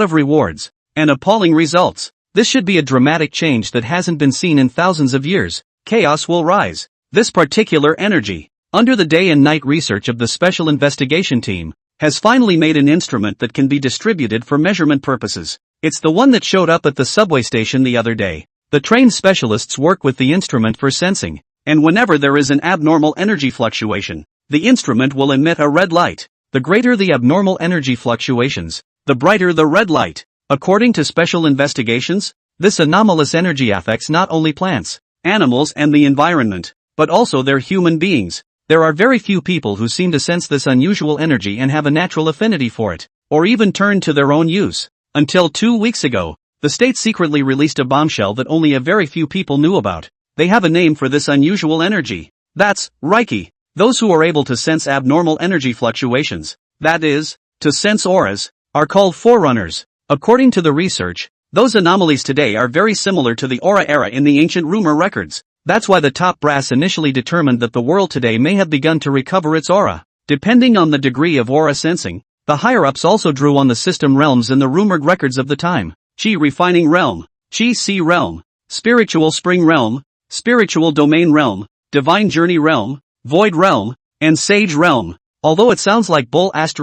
of rewards, and appalling results. This should be a dramatic change that hasn't been seen in thousands of years. Chaos will rise. This particular energy, under the day and night research of the special investigation team, has finally made an instrument that can be distributed for measurement purposes. It's the one that showed up at the subway station the other day. The trained specialists work with the instrument for sensing, and whenever there is an abnormal energy fluctuation, the instrument will emit a red light. The greater the abnormal energy fluctuations, the brighter the red light. According to special investigations, this anomalous energy affects not only plants, animals and the environment, but also their human beings. There are very few people who seem to sense this unusual energy and have a natural affinity for it, or even turn to their own use. Until 2 weeks ago, the state secretly released a bombshell that only a very few people knew about. They have a name for this unusual energy. That's Reiki. Those who are able to sense abnormal energy fluctuations, that is, to sense auras, are called forerunners. According to the research, those anomalies today are very similar to the aura era in the ancient rumor records. That's why the top brass initially determined that the world today may have begun to recover its aura. Depending on the degree of aura sensing, the higher-ups also drew on the system realms in the rumored records of the time. Chi refining realm, Chi sea realm, spiritual spring realm, spiritual domain realm, divine journey realm, void realm, and sage realm. Although it sounds like bull *******,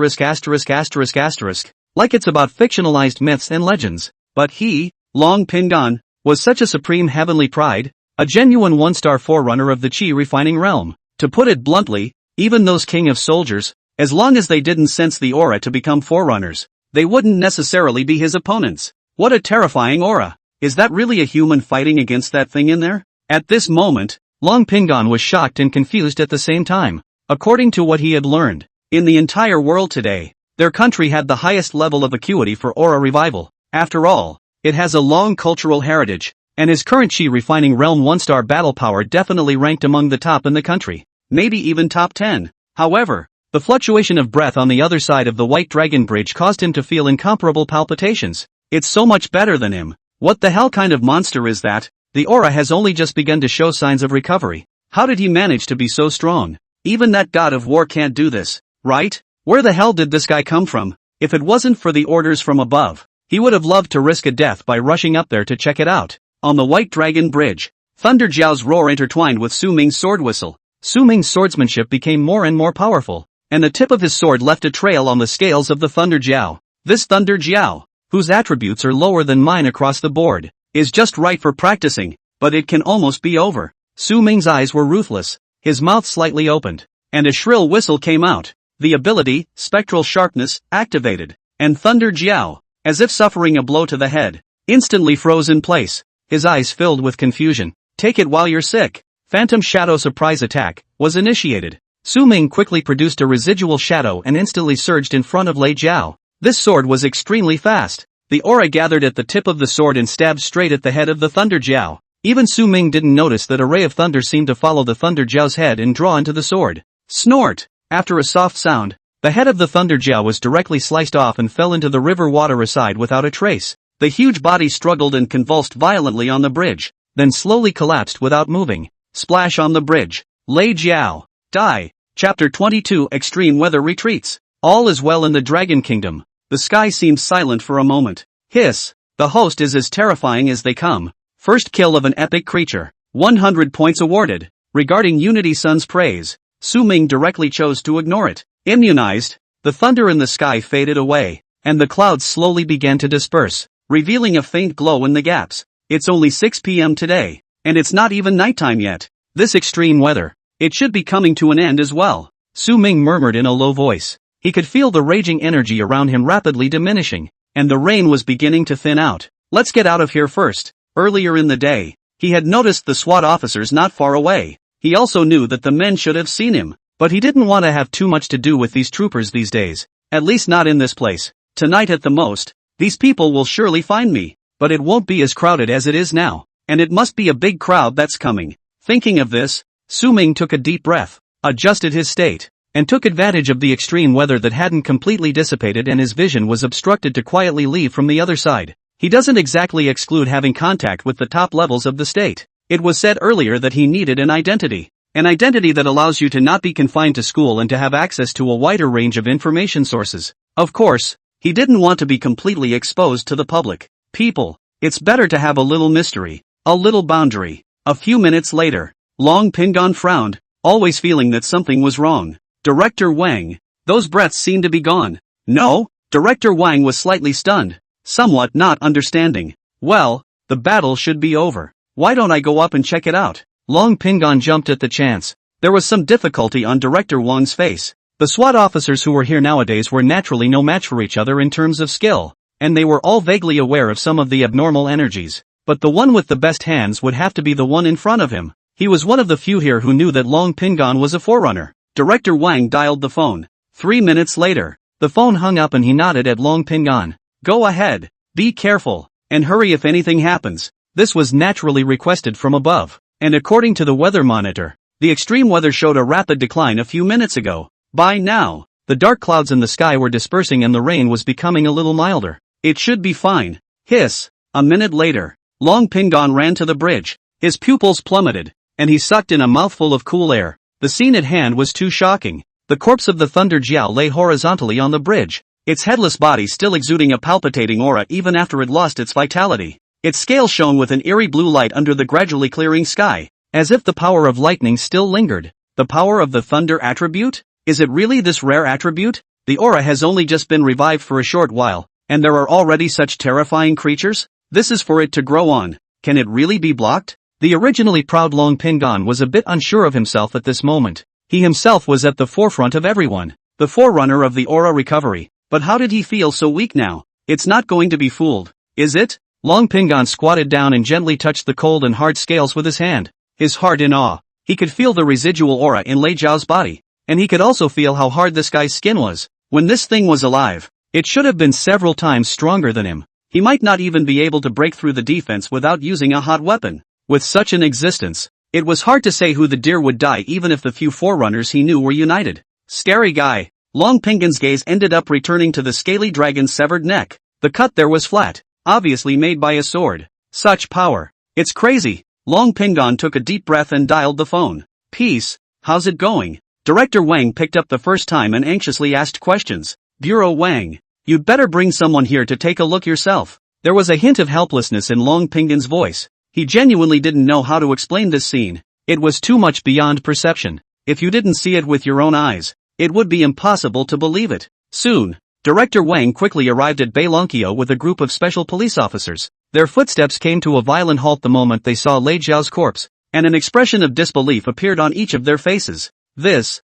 like it's about fictionalized myths and legends, but he, Long Pingon, was such a supreme heavenly pride, a genuine one-star forerunner of the Chi refining realm. To put it bluntly, even those king of soldiers, as long as they didn't sense the aura to become forerunners, they wouldn't necessarily be his opponents. What a terrifying aura! Is that really a human fighting against that thing in there? At this moment, Long Pingon was shocked and confused at the same time. According to what he had learned, in the entire world today, their country had the highest level of acuity for aura revival. After all, it has a long cultural heritage, and his current Chi refining realm 1-star battle power definitely ranked among the top in the country, maybe even top 10. However, the fluctuation of breath on the other side of the White Dragon Bridge caused him to feel incomparable palpitations. It's so much better than him. What the hell kind of monster is that? The aura has only just begun to show signs of recovery. How did he manage to be so strong? Even that god of war can't do this, right? Where the hell did this guy come from? If it wasn't for the orders from above, he would have loved to risk a death by rushing up there to check it out. On the White Dragon Bridge, Thunder Jiao's roar intertwined with Su Ming's sword whistle. Su Ming's swordsmanship became more and more powerful, and the tip of his sword left a trail on the scales of the Thunder Jiao. This Thunder Jiao, whose attributes are lower than mine across the board, is just right for practicing, but it can almost be over. Su Ming's eyes were ruthless, his mouth slightly opened, and a shrill whistle came out. The ability, Spectral Sharpness, activated, and Thunder Jiao, as if suffering a blow to the head, instantly froze in place. His eyes filled with confusion. Take it while you're sick. Phantom Shadow Surprise Attack was initiated. Su Ming quickly produced a residual shadow and instantly surged in front of Lei Jiao. This sword was extremely fast. The aura gathered at the tip of the sword and stabbed straight at the head of the Thunder Jiao. Even Su Ming didn't notice that a ray of thunder seemed to follow the Thunder Jiao's head and draw into the sword. Snort! After a soft sound, the head of the Thunder Jiao was directly sliced off and fell into the river water aside without a trace. The huge body struggled and convulsed violently on the bridge, then slowly collapsed without moving. Splash on the bridge. Lei Jiao. Die. Chapter 22 Extreme Weather Retreats. All is well in the Dragon Kingdom. The sky seemed silent for a moment. Hiss. The host is as terrifying as they come. First kill of an epic creature. 100 points awarded. Regarding Unity Sun's praise, Su Ming directly chose to ignore it. Immunized, the thunder in the sky faded away, and the clouds slowly began to disperse, revealing a faint glow in the gaps. It's only 6 p.m. today, and it's not even nighttime yet. This extreme weather, it should be coming to an end as well. Su Ming murmured in a low voice. He could feel the raging energy around him rapidly diminishing, and the rain was beginning to thin out. Let's get out of here first. Earlier in the day, he had noticed the SWAT officers not far away. He also knew that the men should have seen him, but he didn't want to have too much to do with these troopers these days. At least not in this place. Tonight at the most, these people will surely find me, but it won't be as crowded as it is now, and it must be a big crowd that's coming. Thinking of this, Su Ming took a deep breath, adjusted his state, and took advantage of the extreme weather that hadn't completely dissipated and his vision was obstructed to quietly leave from the other side. He doesn't exactly exclude having contact with the top levels of the state. It was said earlier that he needed an identity that allows you to not be confined to school and to have access to a wider range of information sources. Of course, he didn't want to be completely exposed to the public. People, it's better to have a little mystery, a little boundary. A few minutes later, Long Pingon frowned, always feeling that something was wrong. Director Wang, those breaths seemed to be gone. No? Director Wang was slightly stunned, somewhat not understanding. Well, the battle should be over. Why don't I go up and check it out? Long Pingon jumped at the chance. There was some difficulty on Director Wang's face. The SWAT officers who were here nowadays were naturally no match for each other in terms of skill, and they were all vaguely aware of some of the abnormal energies. But the one with the best hands would have to be the one in front of him. He was one of the few here who knew that Long Pingon was a forerunner. Director Wang dialed the phone. 3 minutes later, the phone hung up and he nodded at Long Pingon. Go ahead, be careful, and hurry if anything happens. This was naturally requested from above, and according to the weather monitor, the extreme weather showed a rapid decline a few minutes ago. By now, the dark clouds in the sky were dispersing and the rain was becoming a little milder. It should be fine. Hiss. A minute later, Long Pingon ran to the bridge. His pupils plummeted, and he sucked in a mouthful of cool air. The scene at hand was too shocking. The corpse of the Thunder Jiao lay horizontally on the bridge, its headless body still exuding a palpitating aura even after it lost its vitality. Its scales shone with an eerie blue light under the gradually clearing sky, as if the power of lightning still lingered. The power of the thunder attribute? Is it really this rare attribute? The aura has only just been revived for a short while, and there are already such terrifying creatures? This is for it to grow on. Can it really be blocked? The originally proud Long Pingon was a bit unsure of himself at this moment. He himself was at the forefront of everyone, the forerunner of the aura recovery. But how did he feel so weak now? It's not going to be fooled, is it? Long Pingon squatted down and gently touched the cold and hard scales with his hand, his heart in awe. He could feel the residual aura in Lei Zhao's body, and he could also feel how hard this guy's skin was. When this thing was alive, it should have been several times stronger than him. He might not even be able to break through the defense without using a hot weapon. With such an existence, it was hard to say who the deer would die even if the few forerunners he knew were united. Scary guy. Long Pingon's gaze ended up returning to the scaly dragon's severed neck. The cut there was flat, obviously made by a sword. Such power. It's crazy. Long Pingon took a deep breath and dialed the phone. Peace, how's it going? Director Wang picked up the first time and anxiously asked questions. Bureau Wang, you'd better bring someone here to take a look yourself. There was a hint of helplessness in Long Pingon's voice. He genuinely didn't know how to explain this scene. It was too much beyond perception. If you didn't see it with your own eyes, it would be impossible to believe it. Soon, Director Wang quickly arrived at Beilonkyo with a group of special police officers. Their footsteps came to a violent halt the moment they saw Lei Zhao's corpse, and an expression of disbelief appeared on each of their faces.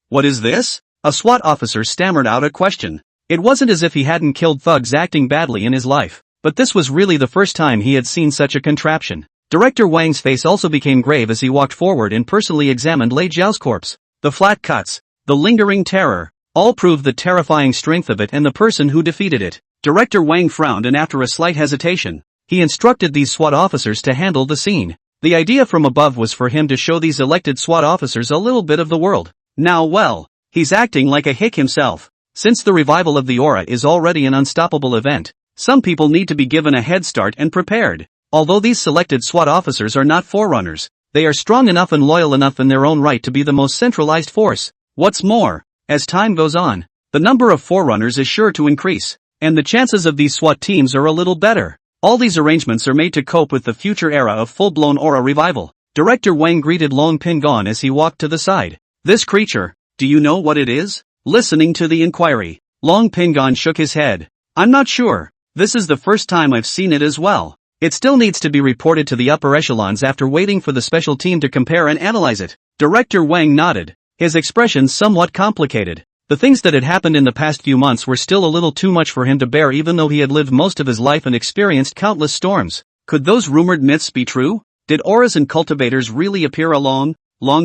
What is this? A SWAT officer stammered out a question. It wasn't as if he hadn't killed thugs acting badly in his life, but this was really the first time he had seen such a contraption. Director Wang's face also became grave as he walked forward and personally examined Lei Zhao's corpse. The flat cuts, the lingering terror, all proved the terrifying strength of it and the person who defeated it. Director Wang frowned and after a slight hesitation, he instructed these SWAT officers to handle the scene. The idea from above was for him to show these elected SWAT officers a little bit of the world. Now well, he's acting like a hick himself. Since the revival of the aura is already an unstoppable event, some people need to be given a head start and prepared. Although these selected SWAT officers are not forerunners, they are strong enough and loyal enough in their own right to be the most centralized force. What's more, as time goes on, the number of forerunners is sure to increase, and the chances of these SWAT teams are a little better. All these arrangements are made to cope with the future era of full-blown aura revival. Director Wang greeted Long Pingon as he walked to the side. This creature, do you know what it is? Listening to the inquiry, Long Pingon shook his head. I'm not sure. This is the first time I've seen it as well. It still needs to be reported to the upper echelons after waiting for the special team to compare and analyze it. Director Wang nodded, his expression somewhat complicated. The things that had happened in the past few months were still a little too much for him to bear, even though he had lived most of his life and experienced countless storms. Could those rumored myths be true? Did auras and cultivators really appear a long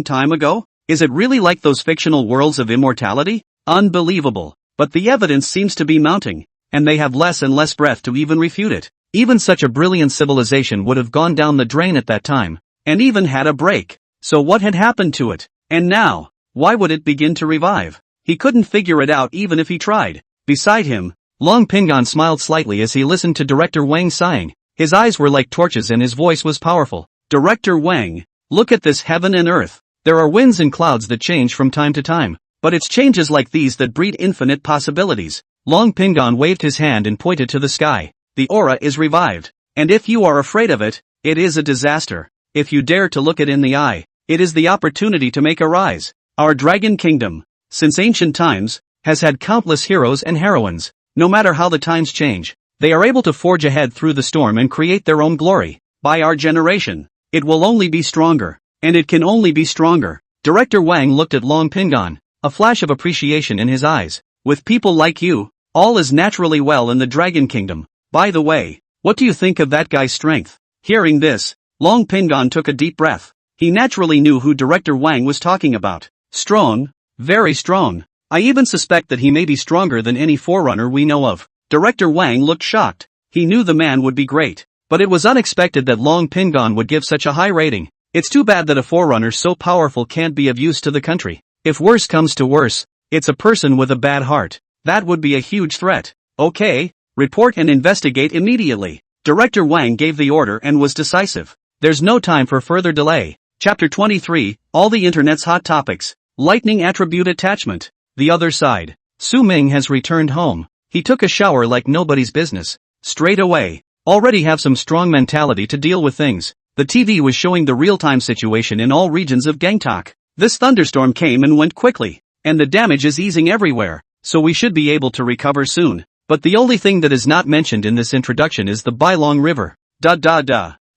time ago? Is it really like those fictional worlds of immortality? Unbelievable. But the evidence seems to be mounting, and they have less and less breath to even refute it. Even such a brilliant civilization would have gone down the drain at that time, and even had a break. So what had happened to it? And now, why would it begin to revive? He couldn't figure it out even if he tried. Beside him, Long Pingon smiled slightly as he listened to Director Wang sighing. His eyes were like torches and his voice was powerful. Director Wang, look at this heaven and earth. There are winds and clouds that change from time to time, but it's changes like these that breed infinite possibilities. Long Pingon waved his hand and pointed to the sky. The aura is revived, and if you are afraid of it, it is a disaster. If you dare to look it in the eye, it is the opportunity to make a rise. Our Dragon Kingdom, since ancient times, has had countless heroes and heroines. No matter how the times change, they are able to forge ahead through the storm and create their own glory. By our generation, it will only be stronger, and it can only be stronger. Director Wang looked at Long Pingon, a flash of appreciation in his eyes. With people like you, all is naturally well in the Dragon Kingdom. By the way, what do you think of that guy's strength? Hearing this, Long Pingon took a deep breath. He naturally knew who Director Wang was talking about. Strong, very strong. I even suspect that he may be stronger than any forerunner we know of. Director Wang looked shocked. He knew the man would be great, but it was unexpected that Long Pingon would give such a high rating. It's too bad that a forerunner so powerful can't be of use to the country. If worse comes to worse, it's a person with a bad heart. That would be a huge threat. Okay, report and investigate immediately. Director Wang gave the order and was decisive. There's no time for further delay. Chapter 23, All the Internet's Hot Topics. Lightning Attribute Attachment. The other side. Su Ming has returned home. He took a shower like nobody's business. Straight away. Already have some strong mentality to deal with things. The TV was showing the real-time situation in all regions of Gangtok. This thunderstorm came and went quickly, and the damage is easing everywhere, so we should be able to recover soon. But the only thing that is not mentioned in this introduction is the Bailong River.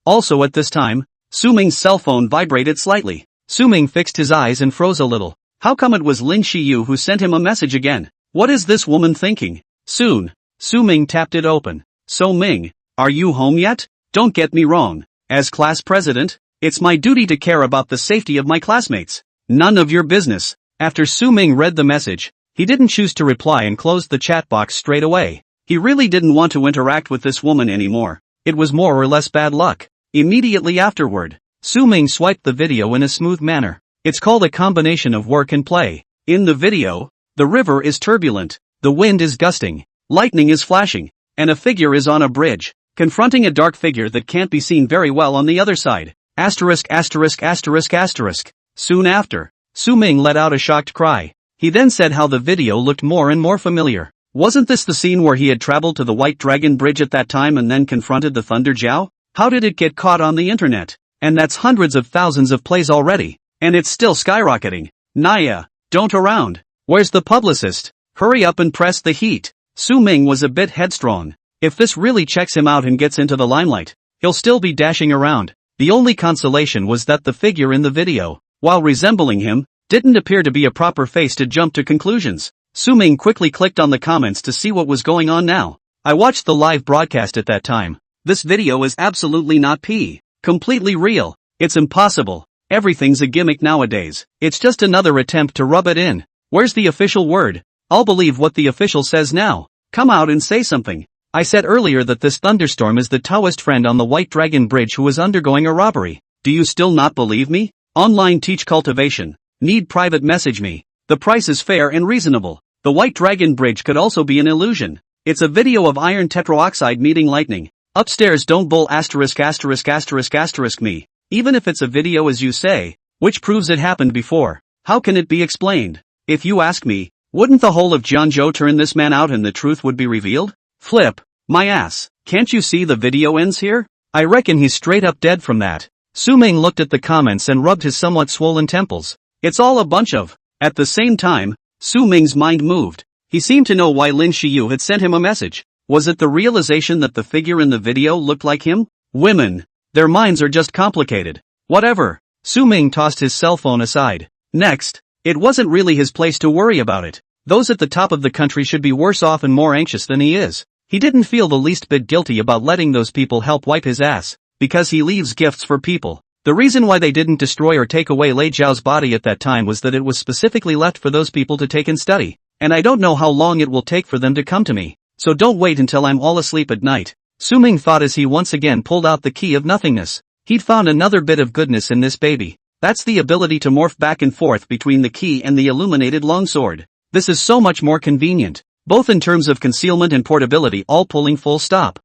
Also at this time, Su Ming's cell phone vibrated slightly. Su Ming fixed his eyes and froze a little. How come it was Lin Shiyu who sent him a message again? What is this woman thinking? Soon. Su Ming tapped it open. So Ming, are you home yet? Don't get me wrong. As class president, it's my duty to care about the safety of my classmates. None of your business. After Su Ming read the message, he didn't choose to reply and closed the chat box straight away. He really didn't want to interact with this woman anymore. It was more or less bad luck. Immediately afterward, Su Ming swiped the video in a smooth manner. It's called a combination of work and play. In the video, the river is turbulent, the wind is gusting, lightning is flashing, and a figure is on a bridge, confronting a dark figure that can't be seen very well on the other side. Soon after, Su Ming let out a shocked cry. He then said how the video looked more and more familiar. Wasn't this the scene where he had traveled to the White Dragon Bridge at that time and then confronted the Thunder Jiao? How did it get caught on the internet? And that's hundreds of thousands of plays already. And it's still skyrocketing. Naya, don't around. Where's the publicist? Hurry up and press the heat. Su Ming was a bit headstrong. If this really checks him out and gets into the limelight, he'll still be dashing around. The only consolation was that the figure in the video, while resembling him, didn't appear to be a proper face to jump to conclusions. Su Ming quickly clicked on the comments to see what was going on now. I watched the live broadcast at that time. This video is absolutely not completely real. It's impossible. Everything's a gimmick nowadays. It's just another attempt to rub it in. Where's the official word? I'll believe what the official says now. Come out and say something. I said earlier that this thunderstorm is the Taoist friend on the White Dragon Bridge who is undergoing a robbery. Do you still not believe me? Online teach cultivation. Need private message me. The price is fair and reasonable. The White Dragon Bridge could also be an illusion. It's a video of iron tetroxide meeting lightning. Upstairs don't bull me. Even if it's a video as you say, which proves it happened before, how can it be explained? If you ask me, wouldn't the whole of Jianzhou turn this man out and the truth would be revealed? Flip my ass. Can't you see the video ends here? I reckon he's straight up dead from that. Su Ming looked at the comments and rubbed his somewhat swollen temples. It's all a bunch of. At the same time, Su Ming's mind moved. He seemed to know why Lin Xiyu had sent him a message. Was it the realization that the figure in the video looked like him? Women. Their minds are just complicated. Whatever. Su Ming tossed his cell phone aside. Next, it wasn't really his place to worry about it. Those at the top of the country should be worse off and more anxious than he is. He didn't feel the least bit guilty about letting those people help wipe his ass, because he leaves gifts for people. The reason why they didn't destroy or take away Lei Zhao's body at that time was that it was specifically left for those people to take and study. And I don't know how long it will take for them to come to me. So don't wait until I'm all asleep at night. Su Ming thought as he once again pulled out the key of nothingness. He'd found another bit of goodness in this baby. That's the ability to morph back and forth between the key and the illuminated longsword. This is so much more convenient, both in terms of concealment and portability, all pulling full stop.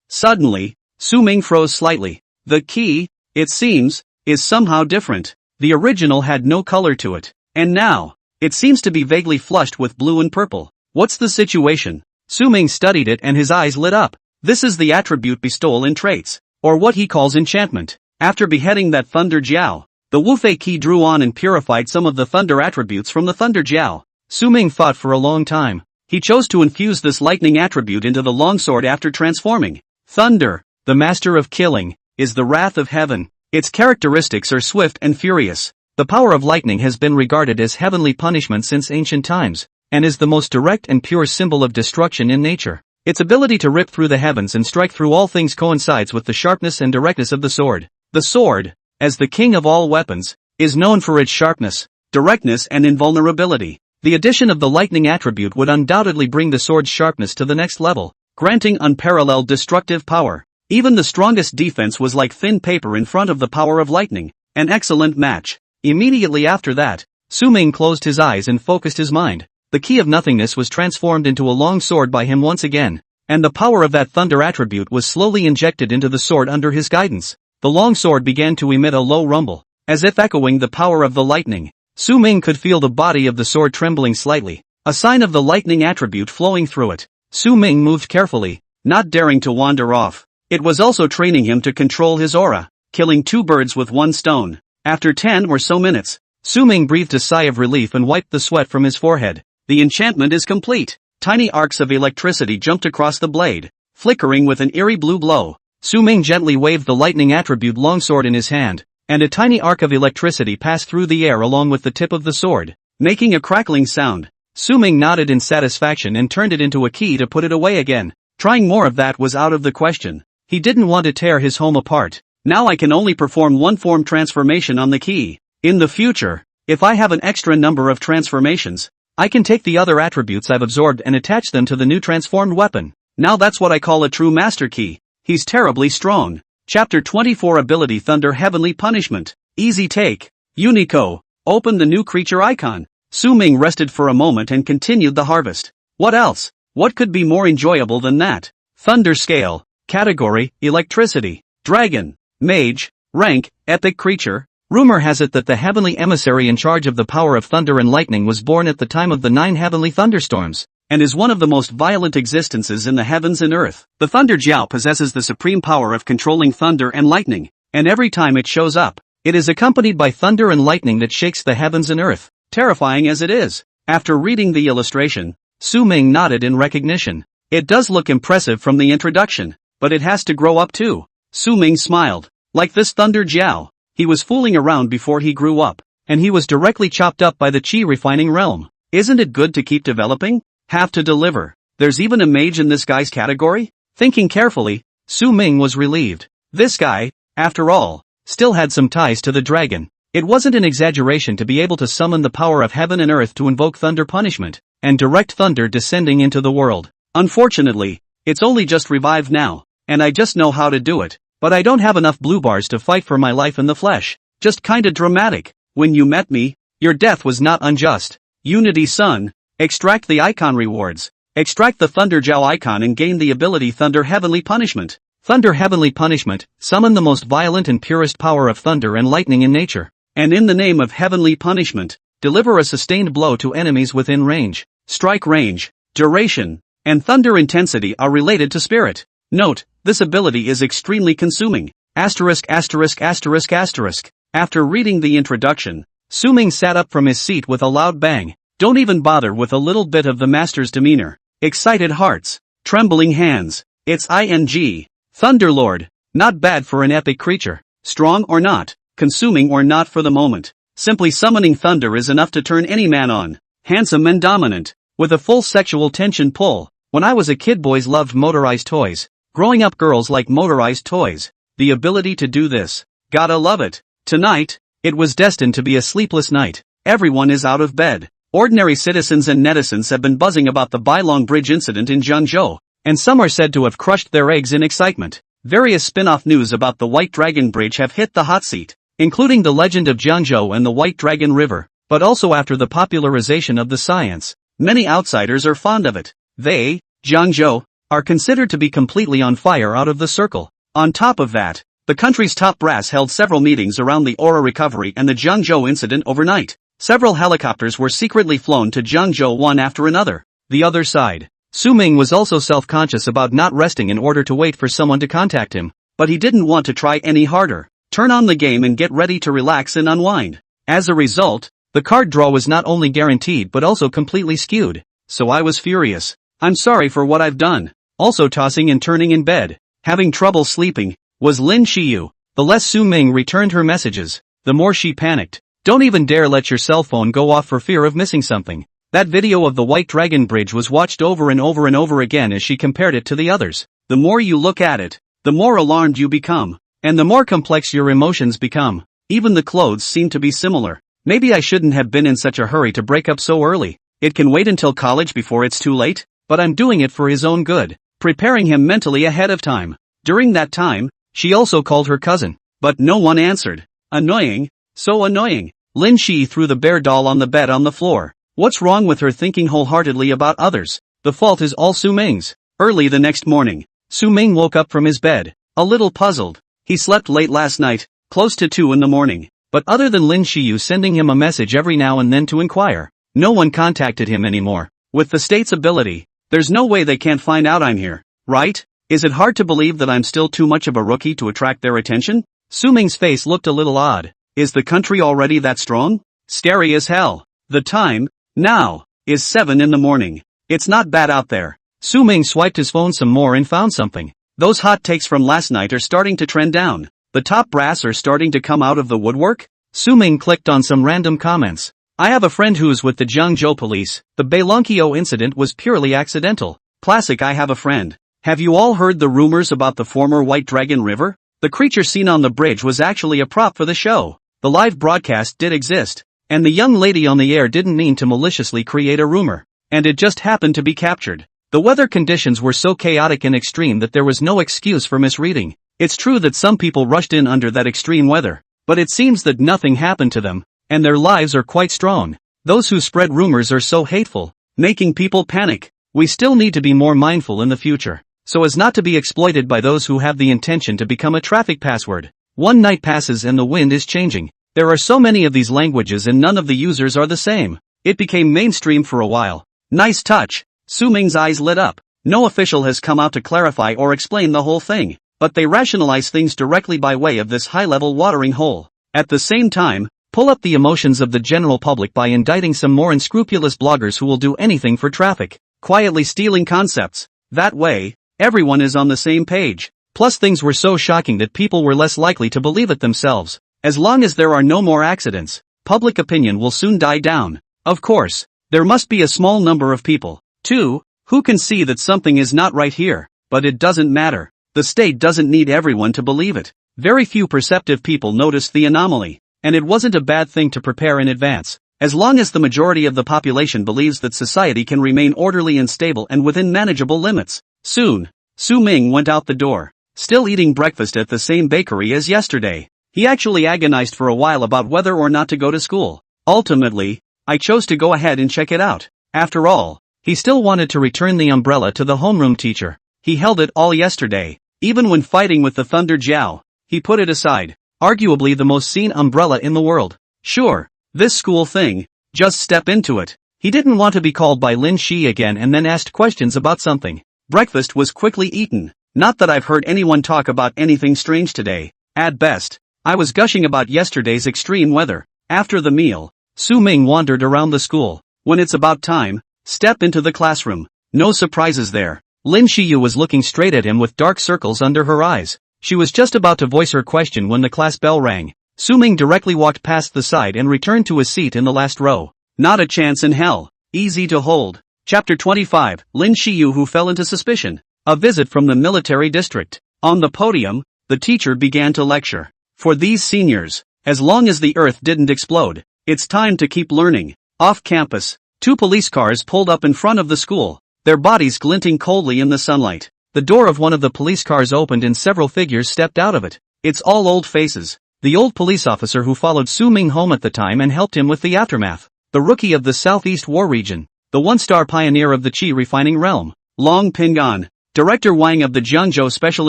Suddenly, Su Ming froze slightly. The key, it seems, is somehow different. The original had no color to it. And now, it seems to be vaguely flushed with blue and purple. What's the situation? Su Ming studied it and his eyes lit up. This is the attribute bestowal in traits, or what he calls enchantment. After beheading that Thunder Jiao, the Wufei key drew on and purified some of the thunder attributes from the Thunder Jiao. Su Ming thought for a long time. He chose to infuse this lightning attribute into the longsword after transforming. Thunder, the master of killing, is the wrath of heaven. Its characteristics are swift and furious. The power of lightning has been regarded as heavenly punishment since ancient times, and is the most direct and pure symbol of destruction in nature. Its ability to rip through the heavens and strike through all things coincides with the sharpness and directness of the sword. The sword, as the king of all weapons, is known for its sharpness, directness and invulnerability. The addition of the lightning attribute would undoubtedly bring the sword's sharpness to the next level, granting unparalleled destructive power. Even the strongest defense was like thin paper in front of the power of lightning. An excellent match. Immediately after that, Su Ming closed his eyes and focused his mind. The key of nothingness was transformed into a long sword by him once again, and the power of that thunder attribute was slowly injected into the sword under his guidance. The long sword began to emit a low rumble, as if echoing the power of the lightning. Su Ming could feel the body of the sword trembling slightly, a sign of the lightning attribute flowing through it. Su Ming moved carefully, not daring to wander off. It was also training him to control his aura, killing two birds with one stone. After 10 or so minutes, Su Ming breathed a sigh of relief and wiped the sweat from his forehead. The enchantment is complete. Tiny arcs of electricity jumped across the blade, flickering with an eerie blue glow. Su Ming gently waved the lightning attribute longsword in his hand, and a tiny arc of electricity passed through the air along with the tip of the sword, making a crackling sound. Su Ming nodded in satisfaction and turned it into a key to put it away again. Trying more of that was out of the question. He didn't want to tear his home apart. Now I can only perform one form transformation on the key. In the future, if I have an extra number of transformations, I can take the other attributes I've absorbed and attach them to the new transformed weapon. Now that's what I call a true master key. He's terribly strong. Chapter 24 Ability Thunder Heavenly Punishment. Easy take. Unico. Open the new creature icon. Su Ming rested for a moment and continued the harvest. What else? What could be more enjoyable than that? Thunder scale. Category, electricity. Dragon. Mage. Rank, epic creature. Rumor has it that the heavenly emissary in charge of the power of thunder and lightning was born at the time of the 9 heavenly thunderstorms, and is one of the most violent existences in the heavens and earth. The Thunder Jiao possesses the supreme power of controlling thunder and lightning, and every time it shows up, it is accompanied by thunder and lightning that shakes the heavens and earth, terrifying as it is. After reading the illustration, Su Ming nodded in recognition. It does look impressive from the introduction, but it has to grow up too. Su Ming smiled. Like this Thunder Jiao, he was fooling around before he grew up, and he was directly chopped up by the chi refining realm. Isn't it good to keep developing? Have to deliver. There's even a mage in this guy's category? Thinking carefully, Su Ming was relieved. This guy, after all, still had some ties to the dragon. It wasn't an exaggeration to be able to summon the power of heaven and earth to invoke thunder punishment, and direct thunder descending into the world. Unfortunately, it's only just revived now, and I just know how to do it, but I don't have enough blue bars to fight for my life in the flesh. Just kinda dramatic. When you met me, your death was not unjust. Unity Sun. Extract the icon rewards. Extract the Thunder Jiao icon and gain the ability Thunder Heavenly Punishment. Thunder Heavenly Punishment. Summon the most violent and purest power of thunder and lightning in nature, and in the name of Heavenly Punishment, deliver a sustained blow to enemies within range. Strike range, duration, and thunder intensity are related to spirit. Note, this ability is extremely consuming. Asterisk asterisk asterisk asterisk. After reading the introduction, Su-ming sat up from his seat with a loud bang. Don't even bother with a little bit of the master's demeanor. Excited hearts. Trembling hands. It's ing. Thunderlord. Not bad for an epic creature. Strong or not. Consuming or not for the moment. Simply summoning thunder is enough to turn any man on. Handsome and dominant. With a full sexual tension pull. When I was a kid, boys loved motorized toys. Growing up, girls like motorized toys. The ability to do this. Gotta love it. Tonight, it was destined to be a sleepless night. Everyone is out of bed. Ordinary citizens and netizens have been buzzing about the Bailong Bridge incident in Zhengzhou, and some are said to have crushed their eggs in excitement. Various spin-off news about the White Dragon Bridge have hit the hot seat, including the legend of Zhengzhou and the White Dragon River, but also after the popularization of the science. Many outsiders are fond of it. They, Zhengzhou, are considered to be completely on fire out of the circle. On top of that, the country's top brass held several meetings around the aura recovery and the Zhengzhou incident overnight. Several helicopters were secretly flown to Zhengzhou one after another. The other side. Su-ming was also self-conscious about not resting in order to wait for someone to contact him, but he didn't want to try any harder. Turn on the game and get ready to relax and unwind. As a result, the card draw was not only guaranteed but also completely skewed. So I was furious. I'm sorry for what I've done. Also tossing and turning in bed, having trouble sleeping, was Lin Xiyu. The less Su-ming returned her messages, the more she panicked. Don't even dare let your cell phone go off for fear of missing something. That video of the White Dragon Bridge was watched over and over and over again as she compared it to the others. The more you look at it, the more alarmed you become, and the more complex your emotions become. Even the clothes seem to be similar. Maybe I shouldn't have been in such a hurry to break up so early. It can wait until college before it's too late, but I'm doing it for his own good, preparing him mentally ahead of time. During that time, she also called her cousin, but no one answered. Annoying, so annoying. Lin Shi threw the bear doll on the bed on the floor. What's wrong with her thinking wholeheartedly about others? The fault is all Su-ming's. Early the next morning, Su-ming woke up from his bed, a little puzzled. He slept late last night, close to 2 in the morning. But other than Lin Xiyu sending him a message every now and then to inquire, no one contacted him anymore. With the state's ability, there's no way they can't find out I'm here, right? Is it hard to believe that I'm still too much of a rookie to attract their attention? Su-ming's face looked a little odd. Is the country already that strong? Scary as hell. The time, now, is 7 in the morning. It's not bad out there. Su-ming swiped his phone some more and found something. Those hot takes from last night are starting to trend down. The top brass are starting to come out of the woodwork? Su-ming clicked on some random comments. I have a friend who's with the Zhengzhou police. The Bailonkyo incident was purely accidental. Classic I have a friend. Have you all heard the rumors about the former White Dragon River? The creature seen on the bridge was actually a prop for the show. The live broadcast did exist, and the young lady on the air didn't mean to maliciously create a rumor, and it just happened to be captured. The weather conditions were so chaotic and extreme that there was no excuse for misreading. It's true that some people rushed in under that extreme weather, but it seems that nothing happened to them, and their lives are quite strong. Those who spread rumors are so hateful, making people panic. We still need to be more mindful in the future, so as not to be exploited by those who have the intention to become a traffic password. One night passes and the wind is changing. There are so many of these languages and none of the users are the same. It became mainstream for a while. Nice touch. Su-ming's eyes lit up. No official has come out to clarify or explain the whole thing, but they rationalize things directly by way of this high-level watering hole. At the same time, pull up the emotions of the general public by indicting some more unscrupulous bloggers who will do anything for traffic, quietly stealing concepts. That way, everyone is on the same page. Plus things were so shocking that people were less likely to believe it themselves. As long as there are no more accidents, public opinion will soon die down. Of course, there must be a small number of people, too, who can see that something is not right here, but it doesn't matter. The state doesn't need everyone to believe it. Very few perceptive people noticed the anomaly, and it wasn't a bad thing to prepare in advance. As long as the majority of the population believes that society can remain orderly and stable and within manageable limits. Soon, Su-ming went out the door, still eating breakfast at the same bakery as yesterday. He actually agonized for a while about whether or not to go to school. Ultimately, I chose to go ahead and check it out. After all, he still wanted to return the umbrella to the homeroom teacher. He held it all yesterday. Even when fighting with the Thunder Jiao, he put it aside. Arguably the most seen umbrella in the world. Sure, this school thing, just step into it. He didn't want to be called by Lin Shi again and then asked questions about something. Breakfast was quickly eaten. Not that I've heard anyone talk about anything strange today. At best, I was gushing about yesterday's extreme weather. After the meal, Su Ming wandered around the school. When it's about time, step into the classroom. No surprises there. Lin Shiyu was looking straight at him with dark circles under her eyes. She was just about to voice her question when the class bell rang. Su Ming directly walked past the side and returned to his seat in the last row. Not a chance in hell. Easy to hold. Chapter 25, Lin Shiyu who fell into suspicion. A visit from the military district. On the podium, the teacher began to lecture. For these seniors, as long as the earth didn't explode, it's time to keep learning. Off campus, 2 police cars pulled up in front of the school, their bodies glinting coldly in the sunlight. The door of one of the police cars opened and several figures stepped out of it. It's all old faces. The old police officer who followed Su Ming home at the time and helped him with the aftermath. The rookie of the Southeast War region. The one-star pioneer of the Qi refining realm. Long Pingan. Director Wang of the Jiangzhou Special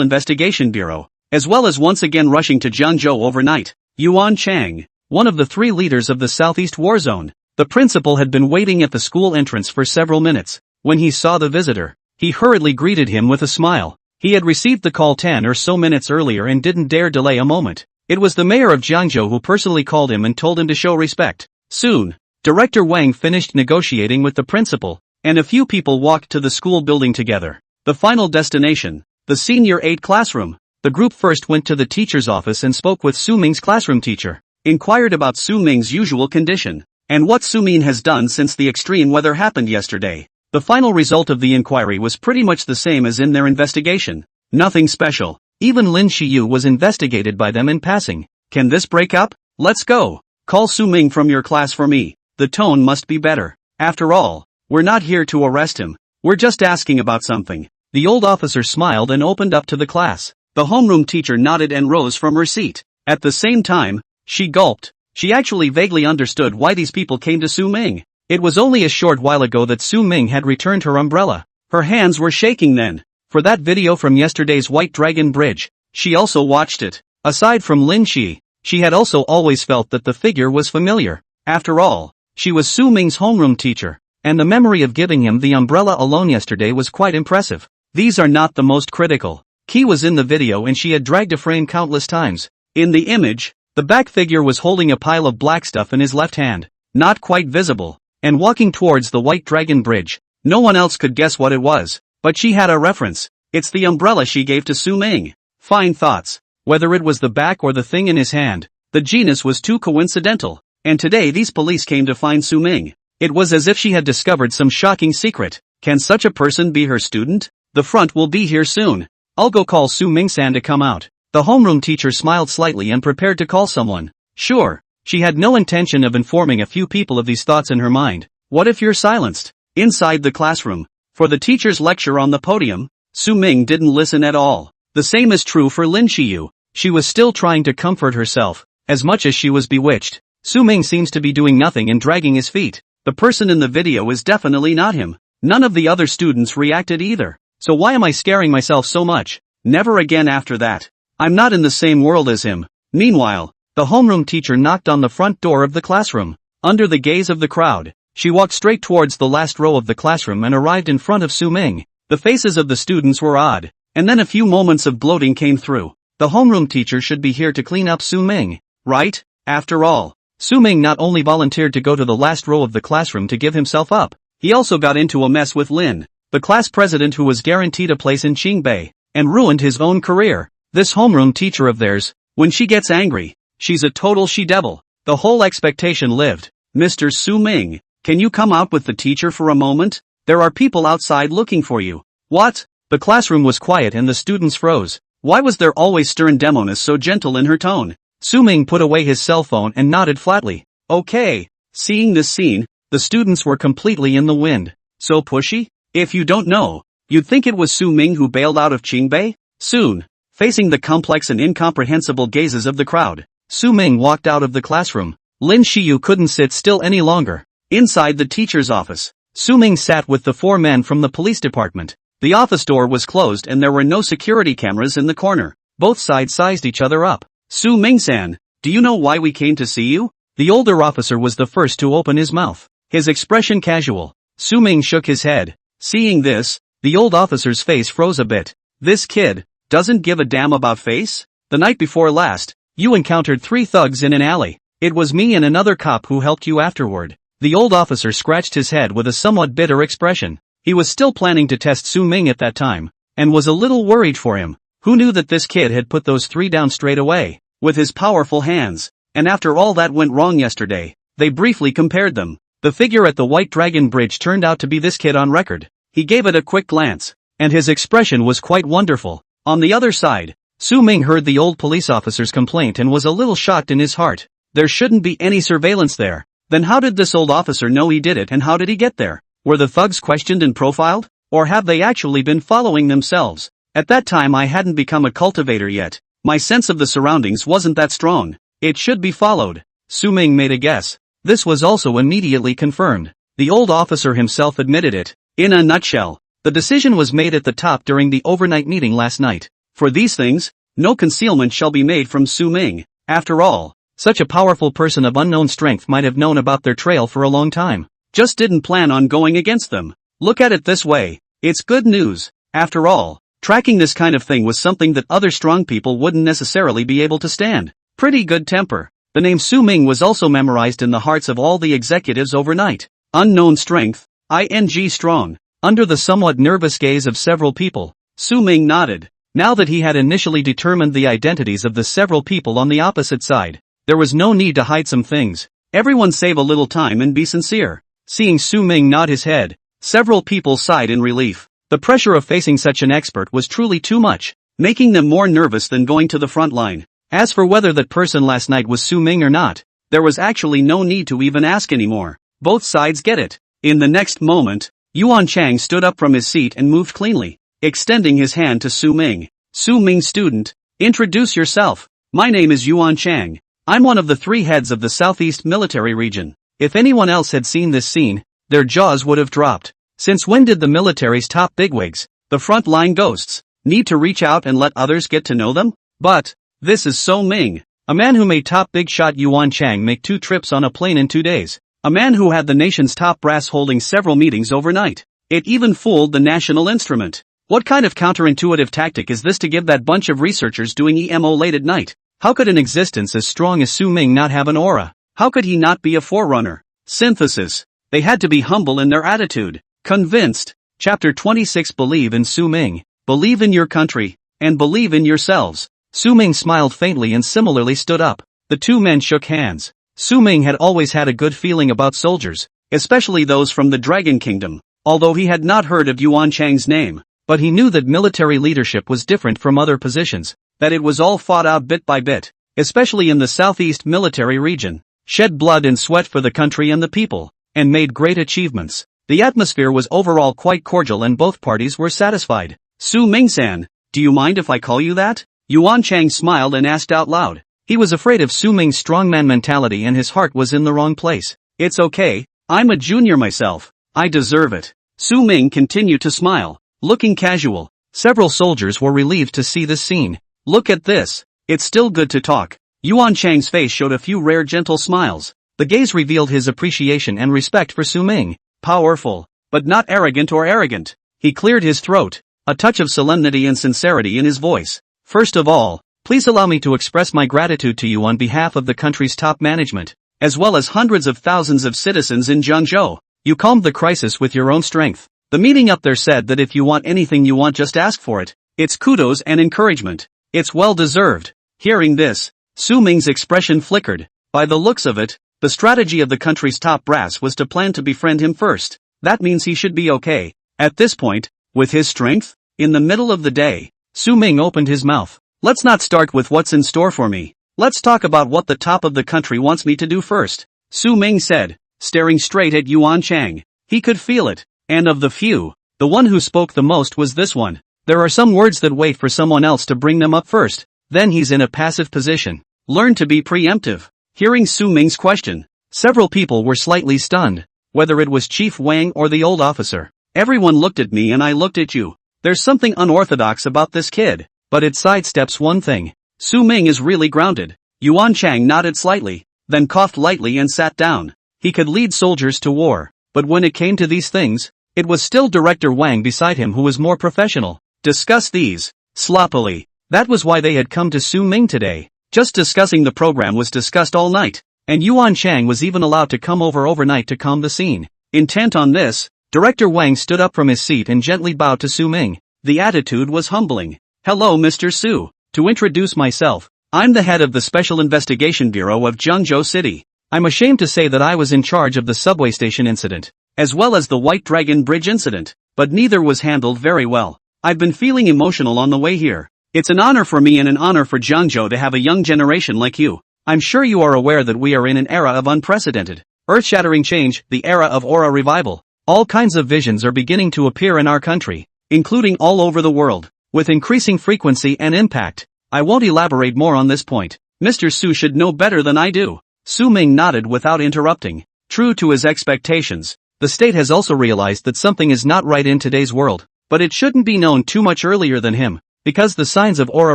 Investigation Bureau. As well as once again rushing to Jiangzhou overnight. Yuan Chang. One of the 3 leaders of the Southeast War Zone. The principal had been waiting at the school entrance for several minutes. When he saw the visitor, he hurriedly greeted him with a smile. He had received the call 10 or so minutes earlier and didn't dare delay a moment. It was the mayor of Jiangzhou who personally called him and told him to show respect. Soon, Director Wang finished negotiating with the principal, and a few people walked to the school building together. The final destination, the Senior 8 classroom. The group first went to the teacher's office and spoke with Su Ming's classroom teacher. Inquired about Su Ming's usual condition, and what Su Ming has done since the extreme weather happened yesterday. The final result of the inquiry was pretty much the same as in their investigation. Nothing special. Even Lin Shiyu was investigated by them in passing. Can this break up? Let's go. Call Su Ming from your class for me. The tone must be better. After all, we're not here to arrest him. We're just asking about something. The old officer smiled and opened up to the class. The homeroom teacher nodded and rose from her seat. At the same time, she gulped. She actually vaguely understood why these people came to Su Ming. It was only a short while ago that Su Ming had returned her umbrella. Her hands were shaking then. For that video from yesterday's White Dragon Bridge, she also watched it. Aside from Lin Shi, she had also always felt that the figure was familiar. After all, she was Su Ming's homeroom teacher, and the memory of giving him the umbrella alone yesterday was quite impressive. These are not the most critical. Qi was in the video and she had dragged a frame countless times. In the image, the back figure was holding a pile of black stuff in his left hand, not quite visible, and walking towards the White Dragon Bridge. No one else could guess what it was, but she had a reference. It's the umbrella she gave to Su Ming. Fine thoughts. Whether it was the back or the thing in his hand, the genus was too coincidental. And today these police came to find Su Ming. It was as if she had discovered some shocking secret. Can such a person be her student? The front will be here soon. I'll go call Su Ming-san to come out. The homeroom teacher smiled slightly and prepared to call someone. Sure. She had no intention of informing a few people of these thoughts in her mind. What if you're silenced? Inside the classroom, for the teacher's lecture on the podium, Su Ming didn't listen at all. The same is true for Lin Shiyu. She was still trying to comfort herself, as much as she was bewitched. Su Ming seems to be doing nothing and dragging his feet. The person in the video is definitely not him. None of the other students reacted either. So why am I scaring myself so much? Never again after that. I'm not in the same world as him. Meanwhile, the homeroom teacher knocked on the front door of the classroom. Under the gaze of the crowd, she walked straight towards the last row of the classroom and arrived in front of Su Ming. The faces of the students were odd, and then a few moments of bloating came through. The homeroom teacher should be here to clean up Su Ming, right? After all, Su Ming not only volunteered to go to the last row of the classroom to give himself up, he also got into a mess with Lin, the class president who was guaranteed a place in Qingbei, and ruined his own career. This homeroom teacher of theirs, when she gets angry, she's a total she-devil. The whole expectation lived. Mr. Su Ming, can you come out with the teacher for a moment? There are people outside looking for you. What? The classroom was quiet and the students froze. Why was there always stern demoness so gentle in her tone? Su Ming put away his cell phone and nodded flatly. Okay. Seeing this scene, the students were completely in the wind. So pushy? If you don't know, you'd think it was Su Ming who bailed out of Qingbei? Soon, facing the complex and incomprehensible gazes of the crowd, Su Ming walked out of the classroom. Lin Shiyu couldn't sit still any longer. Inside the teacher's office, Su Ming sat with the 4 men from the police department. The office door was closed and there were no security cameras in the corner. Both sides sized each other up. Su Ming-san, do you know why we came to see you? The older officer was the first to open his mouth, his expression casual. Su Ming shook his head. Seeing this, the old officer's face froze a bit. This kid doesn't give a damn about face? The night before last, you encountered 3 thugs in an alley. It was me and another cop who helped you afterward. The old officer scratched his head with a somewhat bitter expression. He was still planning to test Su Ming at that time, and was a little worried for him. Who knew that this kid had put those 3 down straight away, with his powerful hands? And after all that went wrong yesterday, they briefly compared them. The figure at the White Dragon Bridge turned out to be this kid on record. He gave it a quick glance, and his expression was quite wonderful. On the other side, Su Ming heard the old police officer's complaint and was a little shocked in his heart. There shouldn't be any surveillance there. Then how did this old officer know he did it, and how did he get there? Were the thugs questioned and profiled? Or have they actually been following themselves? At that time I hadn't become a cultivator yet. My sense of the surroundings wasn't that strong. It should be followed. Su Ming made a guess. This was also immediately confirmed. The old officer himself admitted it. In a nutshell, the decision was made at the top during the overnight meeting last night. For these things, no concealment shall be made from Su Ming. After all, such a powerful person of unknown strength might have known about their trail for a long time. Just didn't plan on going against them. Look at it this way. It's good news. After all, tracking this kind of thing was something that other strong people wouldn't necessarily be able to stand. Pretty good temper. The name Su Ming was also memorized in the hearts of all the executives overnight. Unknown strength, ing strong. Under the somewhat nervous gaze of several people, Su Ming nodded. Now that he had initially determined the identities of the several people on the opposite side, there was no need to hide some things. Everyone save a little time and be sincere. Seeing Su Ming nod his head, several people sighed in relief. The pressure of facing such an expert was truly too much, making them more nervous than going to the front line. As for whether that person last night was Su Ming or not, there was actually no need to even ask anymore. Both sides get it. In the next moment, Yuan Chang stood up from his seat and moved cleanly, extending his hand to Su Ming. Su Ming student, introduce yourself. My name is Yuan Chang. I'm one of the 3 heads of the Southeast Military Region. If anyone else had seen this scene, their jaws would have dropped. Since when did the military's top bigwigs, the front-line ghosts, need to reach out and let others get to know them? But this is Su Ming, a man who made top big shot Yuan Chang make 2 trips on a plane in 2 days. A man who had the nation's top brass holding several meetings overnight. It even fooled the national instrument. What kind of counterintuitive tactic is this to give that bunch of researchers doing EMO late at night? How could an existence as strong as Su Ming not have an aura? How could he not be a forerunner? Synthesis. They had to be humble in their attitude. Convinced. Chapter 26. Believe in Su Ming. Believe in your country, and believe in yourselves. Su Ming smiled faintly and similarly stood up. The 2 men shook hands. Su Ming had always had a good feeling about soldiers, especially those from the Dragon Kingdom, although he had not heard of Yuan Chang's name. But he knew that military leadership was different from other positions, that it was all fought out bit by bit, especially in the Southeast Military Region, shed blood and sweat for the country and the people, and made great achievements. The atmosphere was overall quite cordial and both parties were satisfied. Su Ming-san, do you mind if I call you that? Yuan Chang smiled and asked out loud. He was afraid of Su Ming's strongman mentality and his heart was in the wrong place. It's okay, I'm a junior myself. I deserve it. Su Ming continued to smile, looking casual. Several soldiers were relieved to see this scene. Look at this. It's still good to talk. Yuan Chang's face showed a few rare gentle smiles. The gaze revealed his appreciation and respect for Su Ming. Powerful, but not arrogant or arrogant. He cleared his throat, a touch of solemnity and sincerity in his voice. First of all, please allow me to express my gratitude to you on behalf of the country's top management, as well as hundreds of thousands of citizens in Zhengzhou. You calmed the crisis with your own strength. The meeting up there said that if you want anything you want, just ask for it. It's kudos and encouragement. It's well deserved. Hearing this, Su Ming's expression flickered. By the looks of it, the strategy of the country's top brass was to plan to befriend him first. That means he should be okay. At this point, with his strength, in the middle of the day, Su Ming opened his mouth. Let's not start with what's in store for me. Let's talk about what the top of the country wants me to do first. Su Ming said, staring straight at Yuan Chang. He could feel it. And of the few, the one who spoke the most was this one. There are some words that wait for someone else to bring them up first. Then he's in a passive position. Learn to be preemptive. Hearing Su Ming's question, several people were slightly stunned. Whether it was Chief Wang or the old officer. Everyone looked at me and I looked at you. There's something unorthodox about this kid. But it sidesteps one thing. Su Ming is really grounded. Yuan Chang nodded slightly, then coughed lightly and sat down. He could lead soldiers to war, but when it came to these things, it was still Director Wang beside him who was more professional. Discuss these. Sloppily. That was why they had come to Su Ming today. Just discussing the program was discussed all night. And Yuan Chang was even allowed to come over overnight to calm the scene. Intent on this, Director Wang stood up from his seat and gently bowed to Su Ming. The attitude was humbling. Hello Mr. Su. To introduce myself, I'm the head of the Special Investigation Bureau of Zhengzhou City. I'm ashamed to say that I was in charge of the subway station incident, as well as the White Dragon Bridge incident, but neither was handled very well. I've been feeling emotional on the way here. It's an honor for me and an honor for Zhengzhou to have a young generation like you. I'm sure you are aware that we are in an era of unprecedented, earth-shattering change, the era of aura revival. All kinds of visions are beginning to appear in our country, including all over the world, with increasing frequency and impact. I won't elaborate more on this point. Mr. Su should know better than I do. Su Ming nodded without interrupting. True to his expectations, the state has also realized that something is not right in today's world, but it shouldn't be known too much earlier than him, because the signs of aura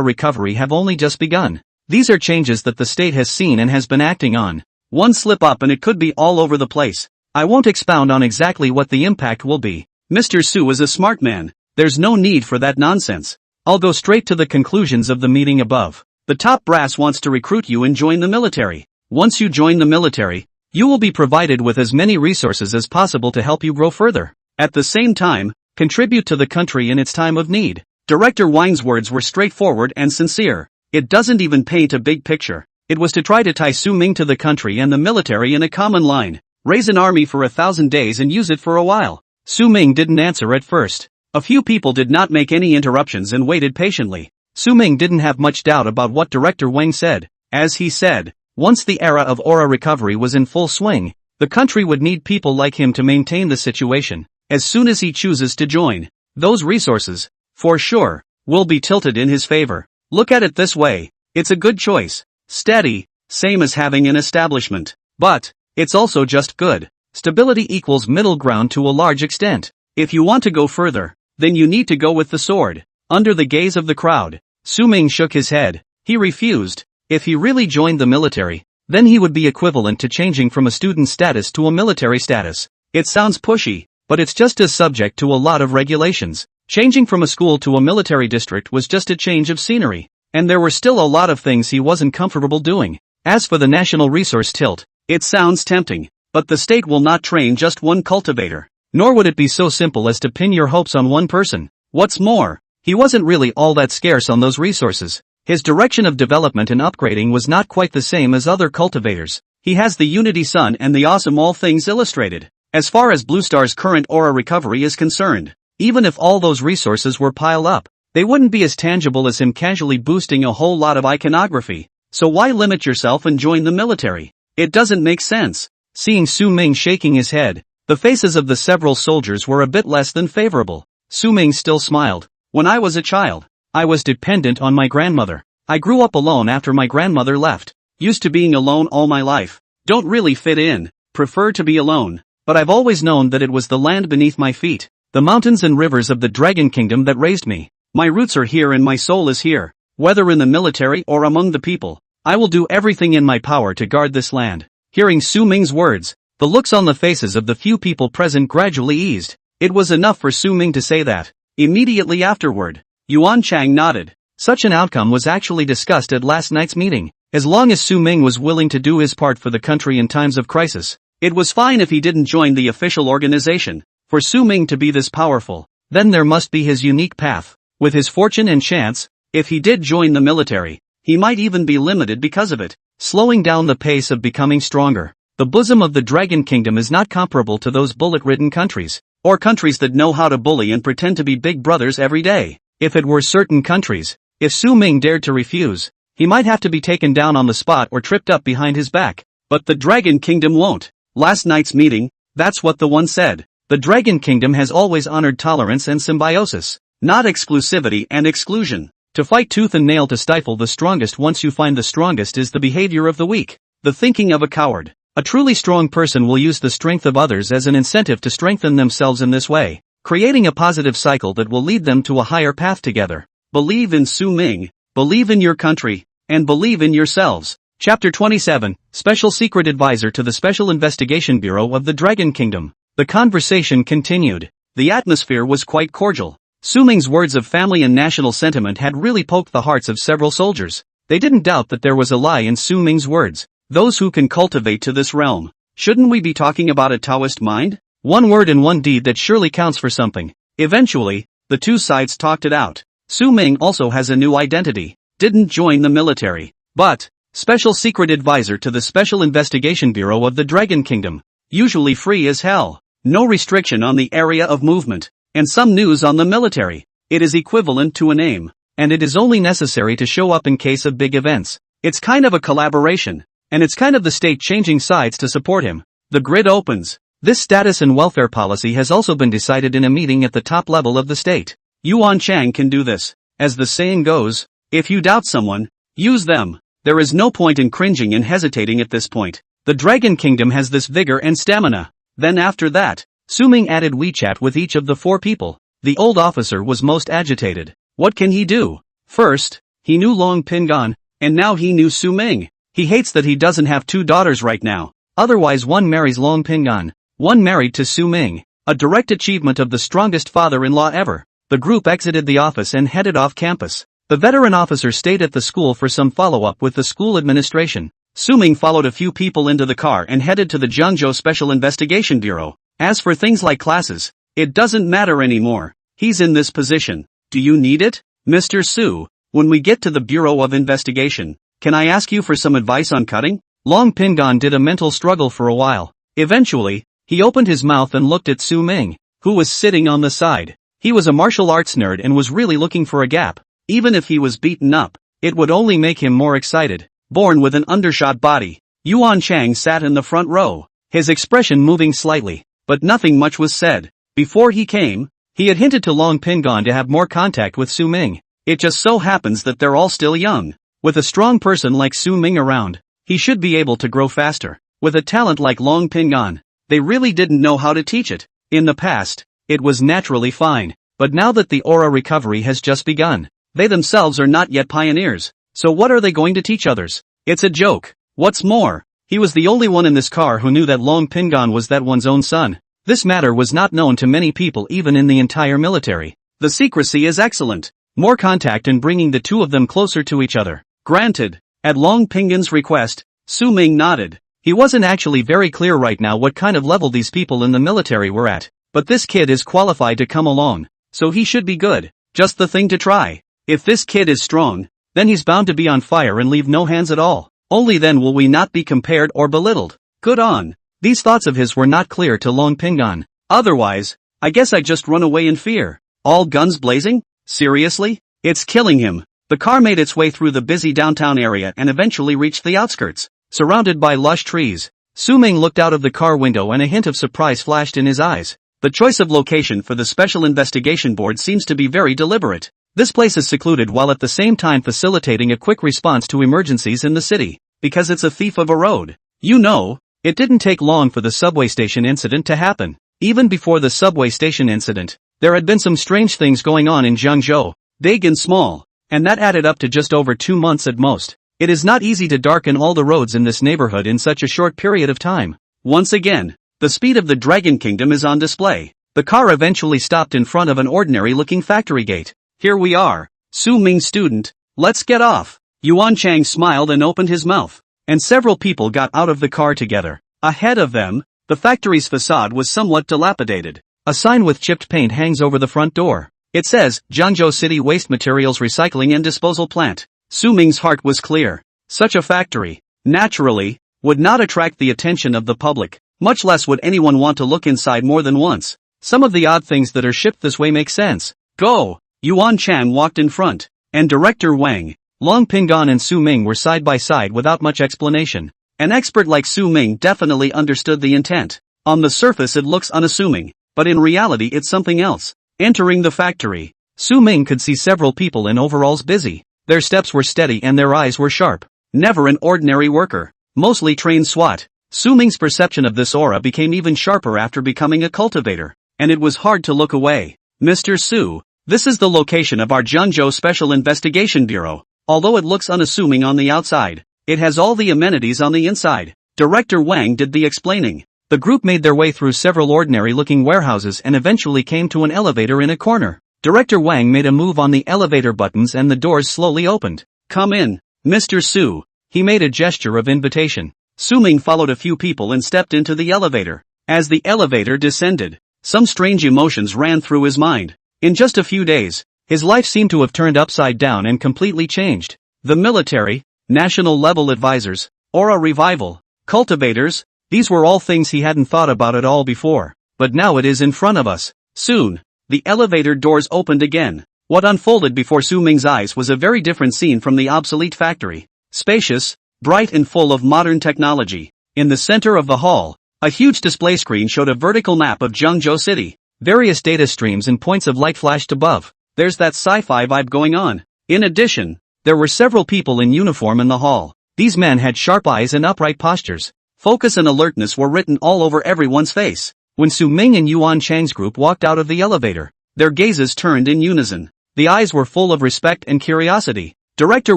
recovery have only just begun. These are changes that the state has seen and has been acting on. One slip up and it could be all over the place. I won't expound on exactly what the impact will be. Mr. Su is a smart man. There's no need for that nonsense. I'll go straight to the conclusions of the meeting above. The top brass wants to recruit you and join the military. Once you join the military, you will be provided with as many resources as possible to help you grow further. At the same time, contribute to the country in its time of need. Director Wang's words were straightforward and sincere. It doesn't even paint a big picture. It was to try to tie Su Ming to the country and the military in a common line. Raise an army for 1,000 days and use it for a while. Su Ming didn't answer at first. A few people did not make any interruptions and waited patiently. Su Ming didn't have much doubt about what Director Wang said. As he said, once the era of aura recovery was in full swing, the country would need people like him to maintain the situation. As soon as he chooses to join, those resources, for sure, will be tilted in his favor. Look at it this way, it's a good choice. Steady, same as having an establishment. But, it's also just good. Stability equals middle ground to a large extent. If you want to go further, then you need to go with the sword. Under the gaze of the crowd, Su Ming shook his head. He refused. If he really joined the military, then he would be equivalent to changing from a student status to a military status. It sounds pushy, but it's just as subject to a lot of regulations. Changing from a school to a military district was just a change of scenery, and there were still a lot of things he wasn't comfortable doing. As for the national resource tilt, it sounds tempting, but the state will not train just one cultivator. Nor would it be so simple as to pin your hopes on one person. What's more, he wasn't really all that scarce on those resources. His direction of development and upgrading was not quite the same as other cultivators. He has the Unity Sun and the awesome All Things Illustrated. As far as Blue Star's current aura recovery is concerned, even if all those resources were piled up, they wouldn't be as tangible as him casually boosting a whole lot of iconography. So why limit yourself and join the military? It doesn't make sense. Seeing Su Ming shaking his head, the faces of the several soldiers were a bit less than favorable. Su Ming still smiled. When I was a child, I was dependent on my grandmother. I grew up alone after my grandmother left. Used to being alone all my life. Don't really fit in, prefer to be alone. But I've always known that it was the land beneath my feet, the mountains and rivers of the Dragon Kingdom that raised me. My roots are here and my soul is here. Whether in the military or among the people, I will do everything in my power to guard this land. Hearing Su Ming's words, the looks on the faces of the few people present gradually eased. It was enough for Su Ming to say that. Immediately afterward, Yuan Chang nodded. Such an outcome was actually discussed at last night's meeting. As long as Su Ming was willing to do his part for the country in times of crisis, it was fine if he didn't join the official organization. For Su Ming to be this powerful, then there must be his unique path. With his fortune and chance, if he did join the military, he might even be limited because of it, slowing down the pace of becoming stronger. The bosom of the Dragon Kingdom is not comparable to those bullet-ridden countries, or countries that know how to bully and pretend to be big brothers every day. If it were certain countries, if Su Ming dared to refuse, he might have to be taken down on the spot or tripped up behind his back. But the Dragon Kingdom won't. Last night's meeting, that's what the one said. The Dragon Kingdom has always honored tolerance and symbiosis, not exclusivity and exclusion. To fight tooth and nail to stifle the strongest once you find the strongest is the behavior of the weak, the thinking of a coward. A truly strong person will use the strength of others as an incentive to strengthen themselves in this way, creating a positive cycle that will lead them to a higher path together. Believe in Su Ming, believe in your country, and believe in yourselves. Chapter 27, Special Secret Advisor to the Special Investigation Bureau of the Dragon Kingdom. The conversation continued. The atmosphere was quite cordial. Su Ming's words of family and national sentiment had really poked the hearts of several soldiers. They didn't doubt that there was a lie in Su Ming's words. Those who can cultivate to this realm. Shouldn't we be talking about a Taoist mind? One word and one deed that surely counts for something. Eventually, the two sides talked it out. Su Ming also has a new identity. Didn't join the military, but special secret advisor to the Special Investigation Bureau of the Dragon Kingdom. Usually free as hell. No restriction on the area of movement. And some news on the military. It is equivalent to a name. And it is only necessary to show up in case of big events. It's kind of a collaboration. And it's kind of the state changing sides to support him. The grid opens. This status and welfare policy has also been decided in a meeting at the top level of the state. Yuan Chang can do this. As the saying goes, if you doubt someone, use them. There is no point in cringing and hesitating at this point. The Dragon Kingdom has this vigor and stamina. Then after that, Su Ming added WeChat with each of the four people. The old officer was most agitated. What can he do? First, he knew Long Pingan, and now he knew Su Ming. He hates that he doesn't have two daughters right now. Otherwise one marries Long Pingan, one married to Su Ming. A direct achievement of the strongest father-in-law ever. The group exited the office and headed off campus. The veteran officer stayed at the school for some follow-up with the school administration. Su Ming followed a few people into the car and headed to the Zhengzhou Special Investigation Bureau. As for things like classes, it doesn't matter anymore. He's in this position. Do you need it? Mr. Su, when we get to the Bureau of Investigation, can I ask you for some advice on cutting? Long Pingan did a mental struggle for a while. Eventually, he opened his mouth and looked at Su Ming, who was sitting on the side. He was a martial arts nerd and was really looking for a gap. Even if he was beaten up, it would only make him more excited. Born with an undershot body, Yuan Chang sat in the front row, his expression moving slightly, but nothing much was said. Before he came, he had hinted to Long Pingan to have more contact with Su Ming. It just so happens that they're all still young. With a strong person like Su Ming around, he should be able to grow faster. With a talent like Long Pingan, they really didn't know how to teach it. In the past, it was naturally fine, but now that the aura recovery has just begun, they themselves are not yet pioneers. So what are they going to teach others? It's a joke. What's more, he was the only one in this car who knew that Long Pingan was that one's own son. This matter was not known to many people even in the entire military. The secrecy is excellent. More contact and bringing the two of them closer to each other. Granted. At Long Pingan's request, Su Ming nodded. He wasn't actually very clear right now what kind of level these people in the military were at, but this kid is qualified to come along, so he should be good. Just the thing to try. If this kid is strong, then he's bound to be on fire and leave no hands at all. Only then will we not be compared or belittled. Good on. These thoughts of his were not clear to Long Pingan. Otherwise, I guess I'd just run away in fear. All guns blazing? Seriously? It's killing him. The car made its way through the busy downtown area and eventually reached the outskirts. Surrounded by lush trees, Su Ming looked out of the car window and a hint of surprise flashed in his eyes. The choice of location for the Special Investigation Board seems to be very deliberate. This place is secluded while at the same time facilitating a quick response to emergencies in the city, because it's a thief of a road. You know, it didn't take long for the subway station incident to happen. Even before the subway station incident, there had been some strange things going on in Zhengzhou, big and small, and that added up to just over 2 months at most. It is not easy to darken all the roads in this neighborhood in such a short period of time. Once again, the speed of the Dragon Kingdom is on display. The car eventually stopped in front of an ordinary-looking factory gate. Here we are, Su Ming student, let's get off. Yuan Chang smiled and opened his mouth, and several people got out of the car together. Ahead of them, the factory's facade was somewhat dilapidated. A sign with chipped paint hangs over the front door. It says, Zhengzhou City Waste Materials Recycling and Disposal Plant. Su Ming's heart was clear. Such a factory, naturally, would not attract the attention of the public. Much less would anyone want to look inside more than once. Some of the odd things that are shipped this way make sense. Go! Yuan Chang walked in front, and Director Wang, Long Pingan and Su Ming were side by side without much explanation. An expert like Su Ming definitely understood the intent. On the surface it looks unassuming, but in reality it's something else. Entering the factory, Su Ming could see several people in overalls busy. Their steps were steady and their eyes were sharp. Never an ordinary worker, mostly trained SWAT. Su Ming's perception of this aura became even sharper after becoming a cultivator, and it was hard to look away. Mr. Su, this is the location of our Zhengzhou Special Investigation Bureau. Although it looks unassuming on the outside, it has all the amenities on the inside. Director Wang did the explaining. The group made their way through several ordinary-looking warehouses and eventually came to an elevator in a corner. Director Wang made a move on the elevator buttons and the doors slowly opened. "Come in, Mr. Su." He made a gesture of invitation. Su Ming followed a few people and stepped into the elevator. As the elevator descended, some strange emotions ran through his mind. In just a few days, his life seemed to have turned upside down and completely changed. The military, national level advisors, aura revival, cultivators, these were all things he hadn't thought about at all before. But now it is in front of us. Soon, the elevator doors opened again. What unfolded before Su Ming's eyes was a very different scene from the obsolete factory. Spacious, bright and full of modern technology. In the center of the hall, a huge display screen showed a vertical map of Zhengzhou City. Various data streams and points of light flashed above. There's that sci-fi vibe going on. In addition, there were several people in uniform in the hall. These men had sharp eyes and upright postures. Focus and alertness were written all over everyone's face. When Su Ming and Yuan Chang's group walked out of the elevator, their gazes turned in unison. The eyes were full of respect and curiosity. Director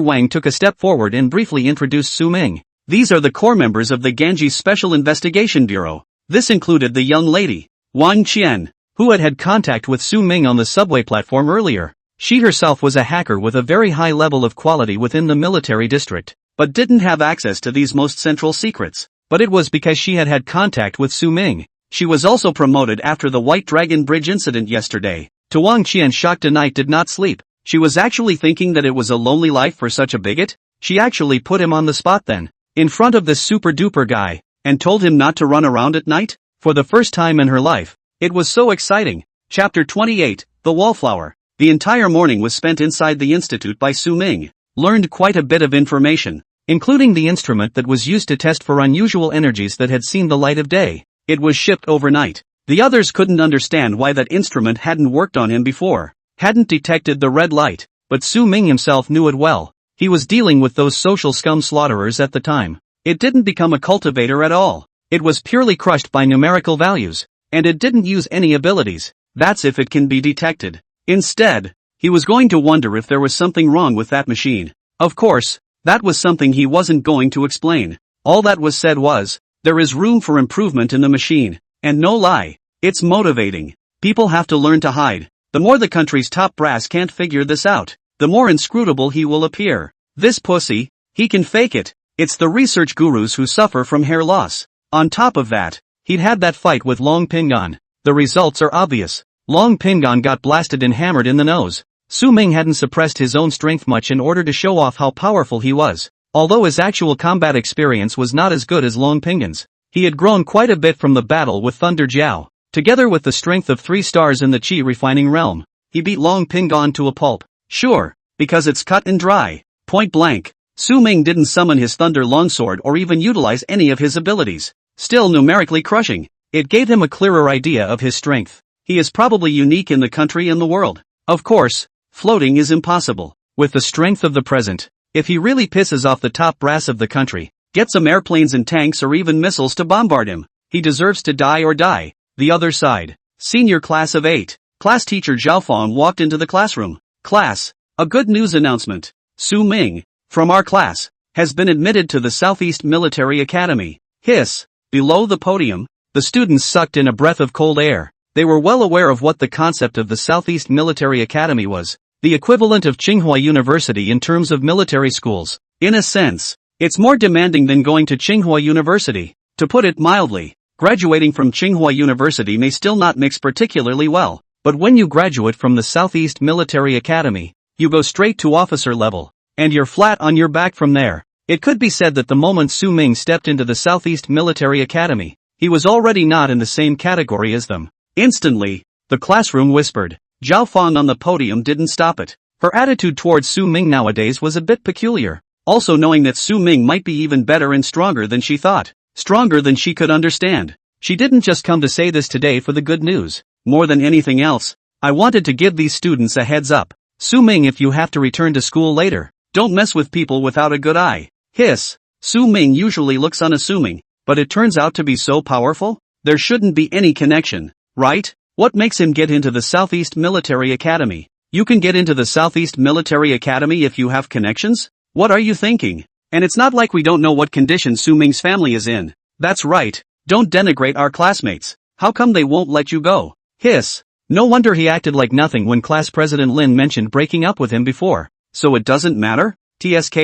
Wang took a step forward and briefly introduced Su Ming. These are the core members of the Ganji Special Investigation Bureau. This included the young lady, Wang Qian, who had had contact with Su Ming on the subway platform earlier. She herself was a hacker with a very high level of quality within the military district, but didn't have access to these most central secrets. But it was because she had had contact with Su Ming. She was also promoted after the White Dragon Bridge incident yesterday. To Wang Qian, shocked tonight did not sleep. She was actually thinking that it was a lonely life for such a bigot. She actually put him on the spot then, in front of this super duper guy, and told him not to run around at night. For the first time in her life, it was so exciting. Chapter 28, The Wallflower. The entire morning was spent inside the institute by Su Ming. Learned quite a bit of information, including the instrument that was used to test for unusual energies that had seen the light of day. It was shipped overnight. The others couldn't understand why that instrument hadn't worked on him before, hadn't detected the red light, but Su Ming himself knew it well. He was dealing with those social scum slaughterers at the time. It didn't become a cultivator at all. It was purely crushed by numerical values, and it didn't use any abilities. That's if it can be detected. Instead, he was going to wonder if there was something wrong with that machine. Of course, that was something he wasn't going to explain. All that was said was, there is room for improvement in the machine. And no lie, it's motivating. People have to learn to hide. The more the country's top brass can't figure this out, the more inscrutable he will appear. This pussy, he can fake it. It's the research gurus who suffer from hair loss. On top of that, he'd had that fight with Long Pingon. The results are obvious. Long Pingon got blasted and hammered in the nose. Su Ming hadn't suppressed his own strength much in order to show off how powerful he was. Although his actual combat experience was not as good as Long Pingon's, he had grown quite a bit from the battle with Thunder Jiao. Together with the strength of 3 stars in the Qi refining realm, he beat Long Pingon to a pulp. Sure, because it's cut and dry. Point blank. Su Ming didn't summon his Thunder Longsword or even utilize any of his abilities. Still numerically crushing. It gave him a clearer idea of his strength. He is probably unique in the country and the world. Of course, floating is impossible. With the strength of the present, if he really pisses off the top brass of the country, get some airplanes and tanks or even missiles to bombard him, he deserves to die or die. The other side. Senior class of 8. Class teacher Zhao Fang walked into the classroom. Class, a good news announcement. Su Ming, from our class, has been admitted to the Southeast Military Academy. Hiss. Below the podium, the students sucked in a breath of cold air. They were well aware of what the concept of the Southeast Military Academy was, the equivalent of Tsinghua University in terms of military schools. In a sense, it's more demanding than going to Tsinghua University. To put it mildly, graduating from Tsinghua University may still not mix particularly well, but when you graduate from the Southeast Military Academy, you go straight to officer level, and you're flat on your back from there. It could be said that the moment Su Ming stepped into the Southeast Military Academy, he was already not in the same category as them. Instantly, the classroom whispered. Zhao Fang on the podium didn't stop it. Her attitude towards Su Ming nowadays was a bit peculiar, also knowing that Su Ming might be even better and stronger than she thought. Stronger than she could understand. She didn't just come to say this today for the good news. More than anything else, I wanted to give these students a heads up. Su Ming, if you have to return to school later, don't mess with people without a good eye. Hiss. Su Ming usually looks unassuming, but it turns out to be so powerful? There shouldn't be any connection, right? What makes him get into the Southeast Military Academy? You can get into the Southeast Military Academy if you have connections? What are you thinking? And it's not like we don't know what condition Su Ming's family is in. That's right, don't denigrate our classmates. How come they won't let you go? Hiss. No wonder he acted like nothing when class president Lin mentioned breaking up with him before. So it doesn't matter? TSK.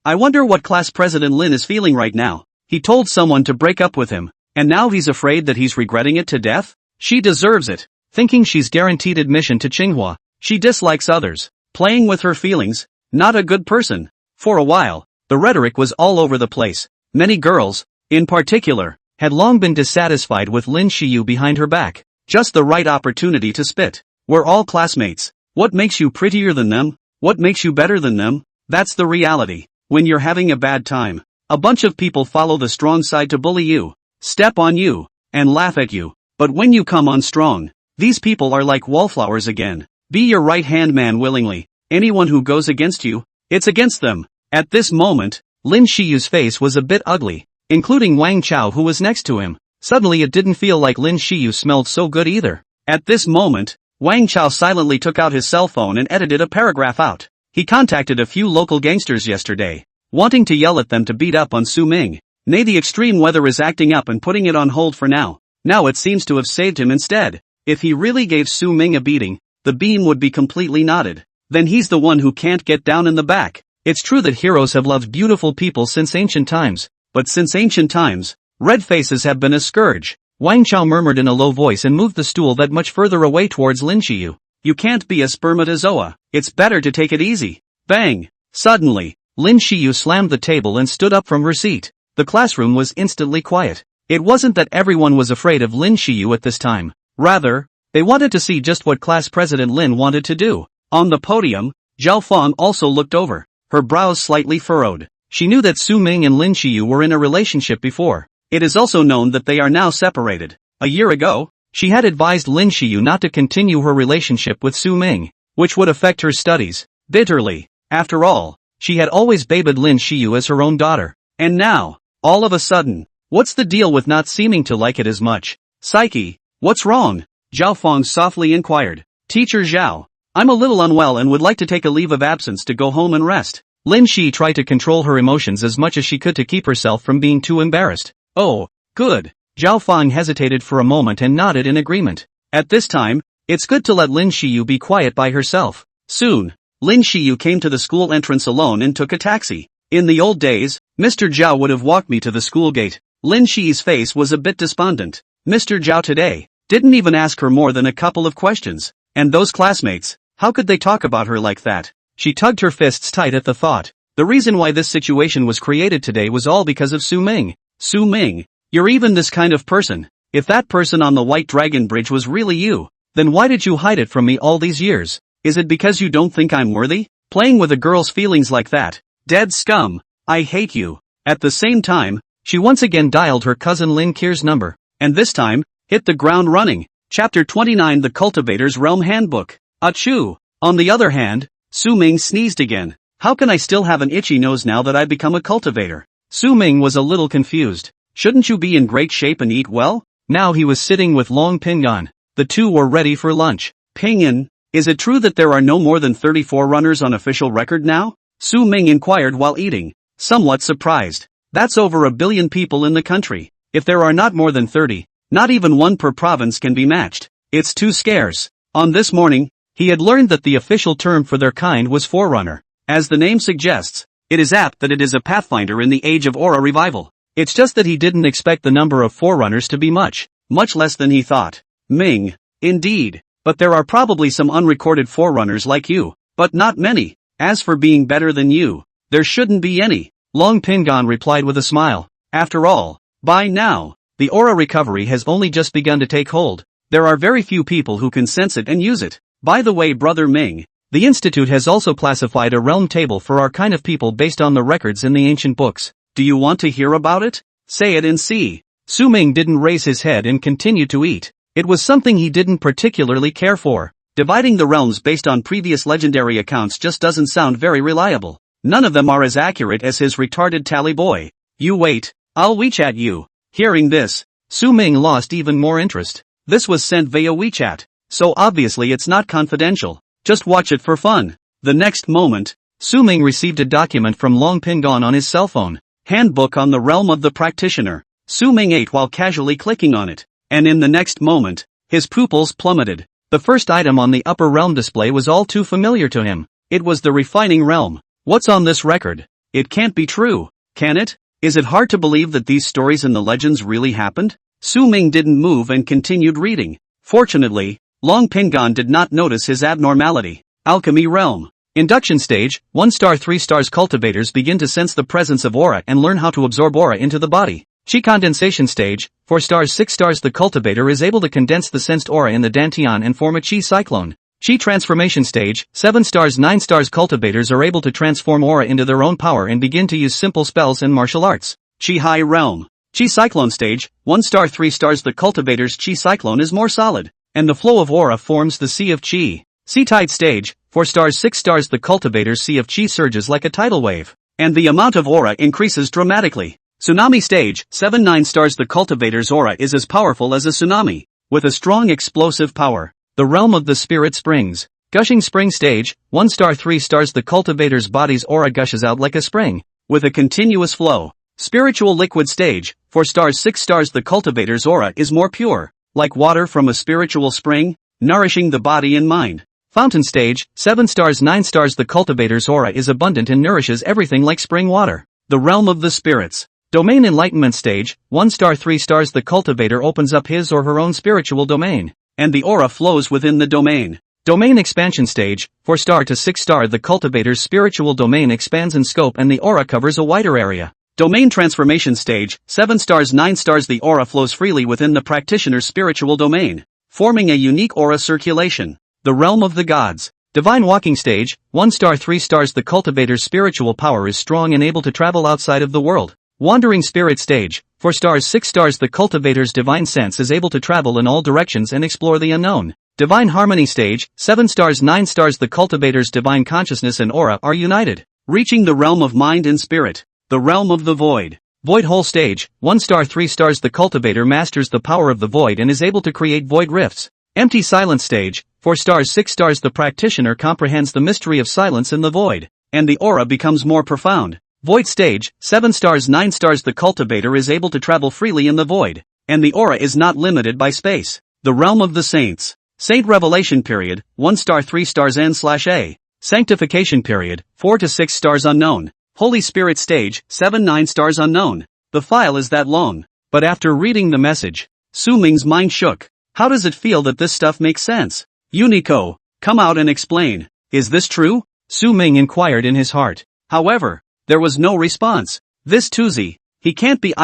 I wonder what class president Lin is feeling right now. He told someone to break up with him, and now he's afraid that he's regretting it to death? She deserves it. Thinking she's guaranteed admission to Tsinghua, she dislikes others. Playing with her feelings, not a good person. For a while, the rhetoric was all over the place. Many girls, in particular, had long been dissatisfied with Lin Xiyu behind her back. Just the right opportunity to spit. We're all classmates. What makes you prettier than them? What makes you better than them? That's the reality. When you're having a bad time, a bunch of people follow the strong side to bully you, step on you, and laugh at you. But when you come on strong, these people are like wallflowers again. Be your right-hand man willingly. Anyone who goes against you, it's against them. At this moment, Lin Shiyu's face was a bit ugly, including Wang Chao who was next to him. Suddenly it didn't feel like Lin Xiyu smelled so good either. At this moment, Wang Chao silently took out his cell phone and edited a paragraph out. He contacted a few local gangsters yesterday, wanting to yell at them to beat up on Su Ming. Nay, the extreme weather is acting up and putting it on hold for now. Now it seems to have saved him instead. If he really gave Su Ming a beating, the beam would be completely knotted. Then he's the one who can't get down in the back. It's true that heroes have loved beautiful people since ancient times, but since ancient times, red faces have been a scourge. Wang Chao murmured in a low voice and moved the stool that much further away towards Lin Xiyu. You can't be a spermatozoa. It's better to take it easy. Bang! Suddenly, Lin Xiyu slammed the table and stood up from her seat. The classroom was instantly quiet. It wasn't that everyone was afraid of Lin Xiyu at this time. Rather, they wanted to see just what class president Lin wanted to do. On the podium, Zhao Feng also looked over, her brows slightly furrowed. She knew that Su Ming and Lin Xiyu were in a relationship before. It is also known that they are now separated. A year ago, she had advised Lin Xiyu not to continue her relationship with Su Ming, which would affect her studies. Bitterly, after all, she had always babied Lin Xiyu as her own daughter. And now, all of a sudden, what's the deal with not seeming to like it as much? Psyche, what's wrong? Zhao Feng softly inquired. Teacher Zhao, I'm a little unwell and would like to take a leave of absence to go home and rest. Lin Shi tried to control her emotions as much as she could to keep herself from being too embarrassed. Oh, good. Zhao Feng hesitated for a moment and nodded in agreement. At this time, it's good to let Lin Xiyu be quiet by herself. Soon, Lin Xiyu came to the school entrance alone and took a taxi. In the old days, Mr. Zhao would have walked me to the school gate. Lin Xi's face was a bit despondent. Mr. Zhao today didn't even ask her more than a couple of questions. And those classmates, how could they talk about her like that? She tugged her fists tight at the thought. The reason why this situation was created today was all because of Su Ming. Su Ming, you're even this kind of person. If that person on the White Dragon Bridge was really you, then why did you hide it from me all these years? Is it because you don't think I'm worthy? Playing with a girl's feelings like that? Dead scum. I hate you. At the same time, she once again dialed her cousin Lin Kier's number, and this time, hit the ground running. Chapter 29 The Cultivator's Realm Handbook. Achoo! On the other hand, Su Ming sneezed again. How can I still have an itchy nose now that I've become a cultivator? Su Ming was a little confused. Shouldn't you be in great shape and eat well? Now he was sitting with Long Pingan. The two were ready for lunch. Pingan, is it true that there are no more than 34 runners on official record now? Su Ming inquired while eating, somewhat surprised. That's over 1 billion people in the country. If there are not more than 30, not even one per province can be matched. It's too scarce. On this morning, he had learned that the official term for their kind was Forerunner. As the name suggests, it is apt that it is a pathfinder in the age of aura revival. It's just that he didn't expect the number of Forerunners to be much less than he thought. Ming, indeed, but there are probably some unrecorded Forerunners like you, but not many. As for being better than you, there shouldn't be any. Long Pingan replied with a smile. After all, by now, the aura recovery has only just begun to take hold. There are very few people who can sense it and use it. By the way, Brother Ming, the Institute has also classified a realm table for our kind of people based on the records in the ancient books. Do you want to hear about it? Say it and see. Su Ming didn't raise his head and continued to eat. It was something he didn't particularly care for. Dividing the realms based on previous legendary accounts just doesn't sound very reliable. None of them are as accurate as his retarded tally boy. You wait, I'll WeChat you. Hearing this, Su Ming lost even more interest. This was sent via WeChat, so obviously it's not confidential. Just watch it for fun. The next moment, Su Ming received a document from Long Pingan on his cell phone. Handbook on the Realm of the Practitioner. Su Ming ate while casually clicking on it, and in the next moment, His pupils plummeted. The first item on the upper realm display was all too familiar to him. It was the refining realm. What's on this record? It can't be true, can it? Is it hard to believe that these stories and the legends really happened? Su Ming didn't move and continued reading. Fortunately, Long Pingon did not notice his abnormality. Alchemy realm. Induction stage, 1 star 3 stars cultivators begin to sense the presence of aura and learn how to absorb aura into the body. Qi condensation stage, 4 stars 6 stars the cultivator is able to condense the sensed aura in the dantian and form a Qi cyclone. Qi transformation stage, 7 stars 9 stars cultivators are able to transform aura into their own power and begin to use simple spells and martial arts. Qi high realm. Qi cyclone stage, 1 star 3 stars the cultivator's Qi cyclone is more solid, and the flow of aura forms the sea of Qi. Sea tide stage, 4 stars 6 stars the cultivator's sea of Qi surges like a tidal wave, and the amount of aura increases dramatically. Tsunami stage, 7-9 stars the cultivator's aura is as powerful as a tsunami, with a strong explosive power. The realm of the spirit springs. Gushing spring stage, 1 star 3 stars the cultivator's body's aura gushes out like a spring, with a continuous flow. Spiritual liquid stage, 4 stars 6 stars the cultivator's aura is more pure, like water from a spiritual spring, nourishing the body and mind. Fountain stage, 7 stars 9 stars the cultivator's aura is abundant and nourishes everything like spring water. The realm of the spirits. Domain enlightenment stage, 1 star 3 stars the cultivator opens up his or her own spiritual domain, and the aura flows within the domain. Domain expansion stage, 4 star to 6 star the cultivator's spiritual domain expands in scope and the aura covers a wider area. Domain transformation stage, 7 stars 9 stars the aura flows freely within the practitioner's spiritual domain, forming a unique aura circulation. The realm of the gods. Divine walking stage, 1 star 3 stars the cultivator's spiritual power is strong and able to travel outside of the world. Wandering spirit stage, 4 stars 6 stars the cultivator's divine sense is able to travel in all directions and explore the unknown. Divine harmony stage, 7 stars 9 stars the cultivator's divine consciousness and aura are united, reaching the realm of mind and spirit. The realm of the void. Void hole stage, 1 star 3 stars the cultivator masters the power of the void and is able to create void rifts. Empty silence stage, 4 stars 6 stars the practitioner comprehends the mystery of silence in the void, and the aura becomes more profound. Void stage, 7 stars 9 stars the cultivator is able to travel freely in the void, and the aura is not limited by space. The realm of the saints. Saint revelation period, 1 star 3 stars N/A. Sanctification period, 4 to 6 stars unknown. Holy Spirit stage, 7-9 stars unknown. The file is that long. But after reading the message, Su Ming's mind shook. How does it feel that this stuff makes sense? Unico, come out and explain. Is this true? Su Ming inquired in his heart. However, there was no response. This Tuzi, he can't be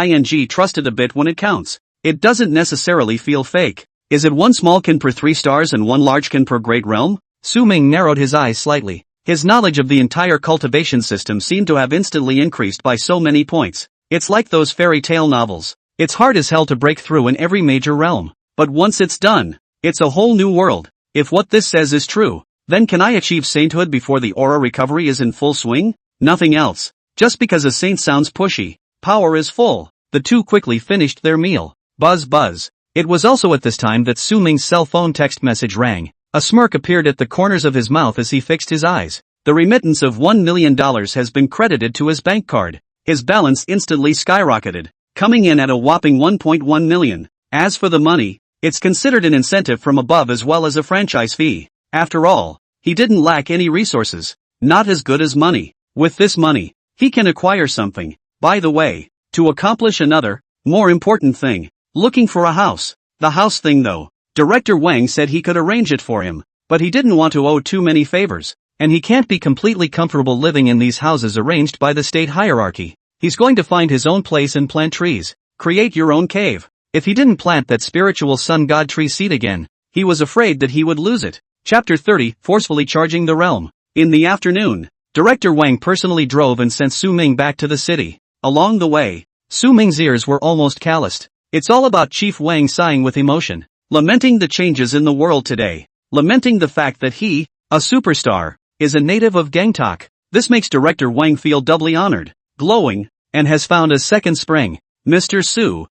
trusted a bit when it counts. It doesn't necessarily feel fake. Is it 1 small kin per 3 stars and 1 large kin per great realm? Su Ming narrowed his eyes slightly. His knowledge of the entire cultivation system seemed to have instantly increased by so many points. It's like those fairy tale novels. It's hard as hell to break through in every major realm. But once it's done, it's a whole new world. If what this says is true, then can I achieve sainthood before the aura recovery is in full swing? Nothing else. Just because a saint sounds pushy, power is full. The two quickly finished their meal. Buzz buzz. It was also at this time that Su Ming's cell phone text message rang. A smirk appeared at the corners of his mouth as he fixed his eyes. The remittance of $1 million has been credited to his bank card. His balance instantly skyrocketed, coming in at a whopping 1.1 million. As for the money, it's considered an incentive from above as well as a franchise fee. After all, he didn't lack any resources. Not as good as money. With this money, he can acquire something. By the way, to accomplish another, more important thing. Looking for a house. The house thing though. Director Wang said he could arrange it for him, but he didn't want to owe too many favors, and he can't be completely comfortable living in these houses arranged by the state hierarchy. He's going to find his own place and plant trees. Create your own cave. If he didn't plant that spiritual sun god tree seed again, he was afraid that he would lose it. Chapter 30, Forcefully Charging the Realm. In the afternoon, Director Wang personally drove and sent Su Ming back to the city. Along the way, Su Ming's ears were almost calloused. It's all about Chief Wang sighing with emotion, lamenting the changes in the world today, lamenting the fact that he, a superstar, is a native of Gangtok. This makes Director Wang feel doubly honored, glowing, and has found a second spring. Mr. Su.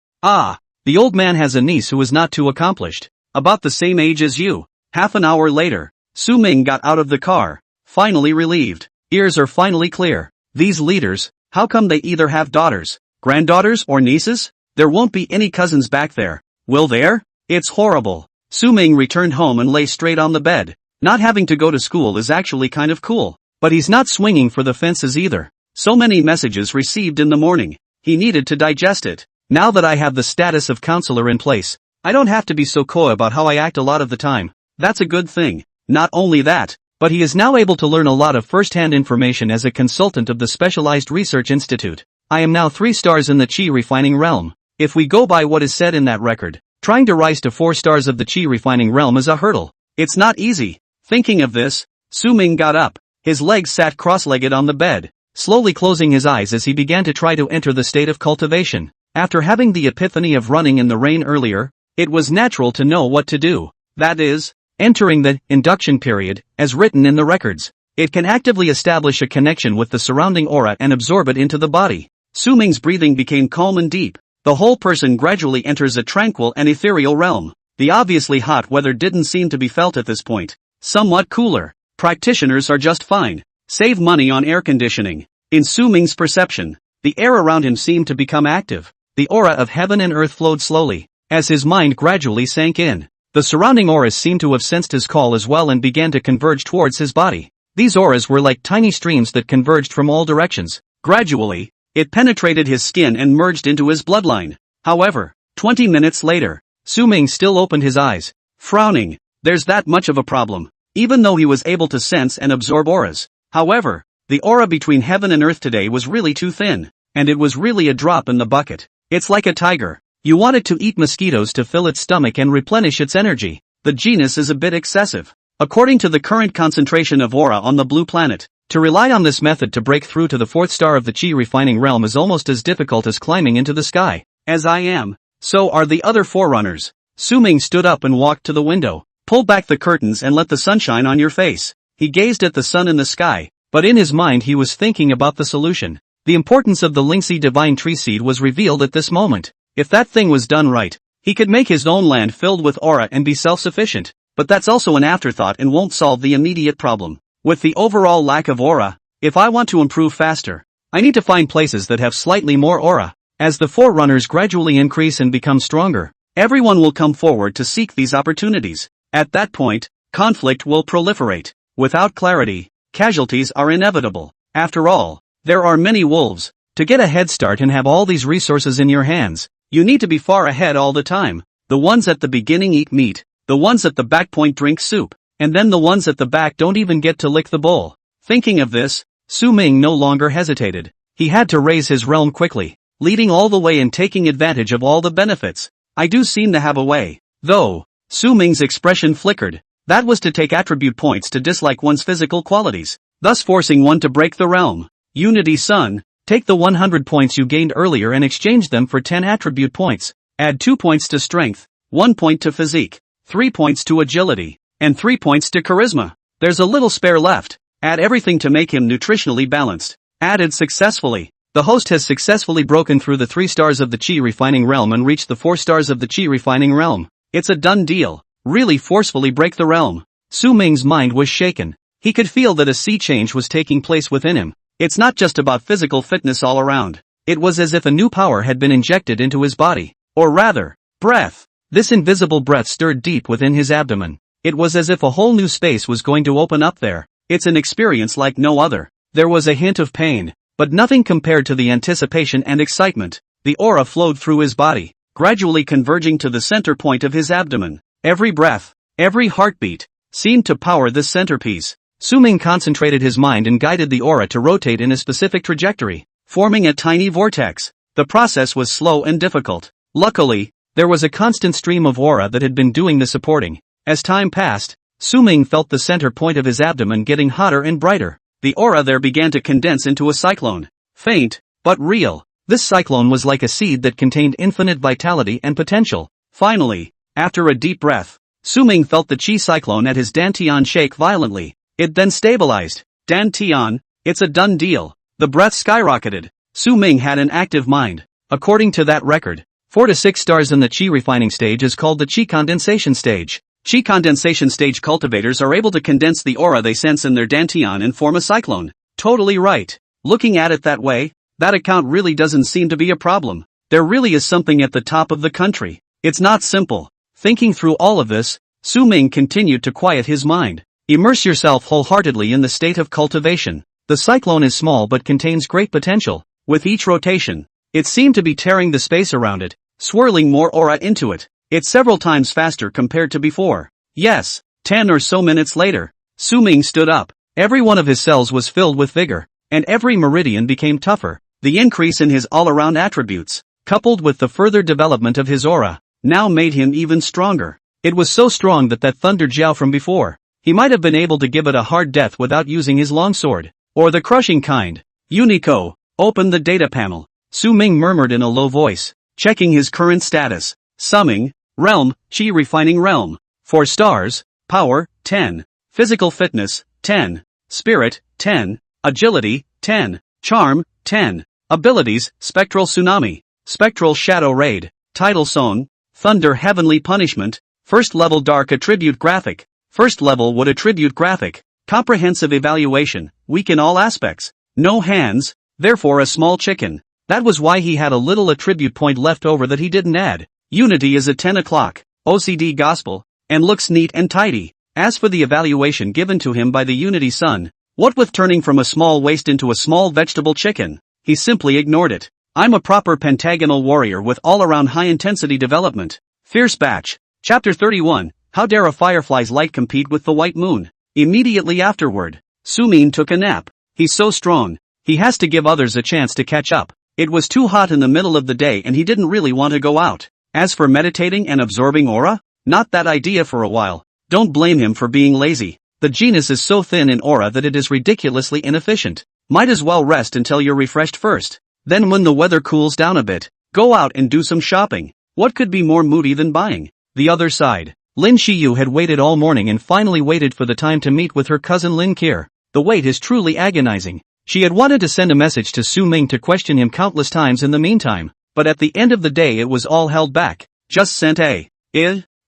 The old man has a niece who is not too accomplished, about the same age as you. Half an hour later, Su Ming got out of the car, finally relieved. Ears are finally clear. These leaders, how come they either have daughters, granddaughters or nieces? There won't be any cousins back there, will there? It's horrible. Su-ming returned home and lay straight on the bed. Not having to go to school is actually kind of cool. But he's not swinging for the fences either. So many messages received in the morning. He needed to digest it. Now that I have the status of counselor in place, I don't have to be so coy about how I act a lot of the time. That's a good thing. Not only that, but he is now able to learn a lot of first-hand information as a consultant of the Specialized Research Institute. I am now 3 stars in the chi refining realm. If we go by what is said in that record, trying to rise to 4 stars of the chi refining realm is a hurdle. It's not easy. Thinking of this, Su-ming got up. His legs sat cross-legged on the bed, slowly closing his eyes as he began to try to enter the state of cultivation. After having the epiphany of running in the rain earlier, it was natural to know what to do. That is, entering the induction period, as written in the records. It can actively establish a connection with the surrounding aura and absorb it into the body. Su-ming's breathing became calm and deep. The whole person gradually enters a tranquil and ethereal realm. The obviously hot weather didn't seem to be felt at this point. Somewhat cooler. Practitioners are just fine. Save money on air conditioning. In Su-ming's perception, the air around him seemed to become active. The aura of heaven and earth flowed slowly, as his mind gradually sank in. The surrounding auras seemed to have sensed his call as well and began to converge towards his body. These auras were like tiny streams that converged from all directions. Gradually, it penetrated his skin and merged into his bloodline. However, 20 minutes later, Su-ming still opened his eyes, frowning. There's that much of a problem. Even though he was able to sense and absorb auras. However, the aura between heaven and earth today was really too thin, and it was really a drop in the bucket. It's like a tiger. You want it to eat mosquitoes to fill its stomach and replenish its energy. The genus is a bit excessive. According to the current concentration of aura on the blue planet, to rely on this method to break through to the 4th star of the chi refining realm is almost as difficult as climbing into the sky. As I am, so are the other forerunners. Su-ming stood up and walked to the window. Pull back the curtains and let the sunshine on your face. He gazed at the sun in the sky, but in his mind he was thinking about the solution. The importance of the Lingxi divine tree seed was revealed at this moment. If that thing was done right, he could make his own land filled with aura and be self-sufficient. But that's also an afterthought and won't solve the immediate problem. With the overall lack of aura, if I want to improve faster, I need to find places that have slightly more aura. As the forerunners gradually increase and become stronger, everyone will come forward to seek these opportunities. At that point, conflict will proliferate. Without clarity, casualties are inevitable. After all, there are many wolves. To get a head start and have all these resources in your hands, you need to be far ahead all the time. The ones at the beginning eat meat, the ones at the back point drink soup, and then the ones at the back don't even get to lick the bowl. Thinking of this, Su-ming no longer hesitated. He had to raise his realm quickly, leading all the way and taking advantage of all the benefits. I do seem to have a way, though. Su-ming's expression flickered. That was to take attribute points to dislike one's physical qualities, thus forcing one to break the realm. Unity Sun, take the 100 points you gained earlier and exchange them for 10 attribute points. Add 2 points to strength, 1 point to physique, 3 points to agility, and 3 points to charisma. There's a little spare left. Add everything to make him nutritionally balanced. Added successfully. The host has successfully broken through the 3 stars of the chi refining realm and reached the 4 stars of the chi refining realm. It's a done deal. Really forcefully break the realm. Su-ming's mind was shaken. He could feel that a sea change was taking place within him. It's not just about physical fitness all around. It was as if a new power had been injected into his body. Or rather, breath. This invisible breath stirred deep within his abdomen. It was as if a whole new space was going to open up there. It's an experience like no other. There was a hint of pain, but nothing compared to the anticipation and excitement. The aura flowed through his body, gradually converging to the center point of his abdomen. Every breath, every heartbeat, seemed to power this centerpiece. Su-ming concentrated his mind and guided the aura to rotate in a specific trajectory, forming a tiny vortex. The process was slow and difficult. Luckily, there was a constant stream of aura that had been doing the supporting. As time passed, Su-ming felt the center point of his abdomen getting hotter and brighter. The aura there began to condense into a cyclone. Faint, but real. This cyclone was like a seed that contained infinite vitality and potential. Finally, after a deep breath, Su-ming felt the chi cyclone at his dantian shake violently. It then stabilized. Dantian, it's a done deal. The breath skyrocketed. Su-ming had an active mind. According to that record, 4 to 6 stars in the chi refining stage is called the chi condensation stage. Chi condensation stage cultivators are able to condense the aura they sense in their dantian and form a cyclone. Totally right. Looking at it that way, that account really doesn't seem to be a problem. There really is something at the top of the country. It's not simple. Thinking through all of this, Su Ming continued to quiet his mind. Immerse yourself wholeheartedly in the state of cultivation. The cyclone is small but contains great potential. With each rotation, it seemed to be tearing the space around it, swirling more aura into it. It's several times faster compared to before. Yes, 10 or so minutes later, Su Ming stood up. Every one of his cells was filled with vigor, and every meridian became tougher. The increase in his all-around attributes, coupled with the further development of his aura, now made him even stronger. It was so strong that Thunder Jiao from before, he might have been able to give it a hard death without using his longsword, or the crushing kind. Unico, open the data panel, Su Ming murmured in a low voice, checking his current status. Summing, Realm, Chi Refining Realm. 4 stars, Power, 10. Physical Fitness, 10. Spirit, 10. Agility, 10. Charm, 10. Abilities, Spectral Tsunami, Spectral Shadow Raid, Tidal Zone, Thunder Heavenly Punishment, First Level Dark Attribute Graphic, First Level Wood Attribute Graphic, Comprehensive Evaluation, Weak in all aspects, no hands, therefore a small chicken. That was why he had a little attribute point left over that he didn't add. Unity is at 10 o'clock, OCD Gospel, and looks neat and tidy. As for the evaluation given to him by the Unity Sun, what with turning from a small waste into a small vegetable chicken, he simply ignored it. I'm a proper pentagonal warrior with all-around high-intensity development. Fierce Batch. Chapter 31, How Dare a Firefly's Light Compete with the White Moon? Immediately afterward, Su Ming took a nap. He's so strong, he has to give others a chance to catch up. It was too hot in the middle of the day and he didn't really want to go out. As for meditating and absorbing aura, not that idea for a while. Don't blame him for being lazy. The genus is so thin in aura that it is ridiculously inefficient. Might as well rest until you're refreshed first. Then when the weather cools down a bit, go out and do some shopping. What could be more moody than buying? The other side. Lin Shiyu had waited all morning and finally waited for the time to meet with her cousin Lin Kier. The wait is truly agonizing. She had wanted to send a message to Su Ming to question him countless times in the meantime, but at the end of the day it was all held back. Just sent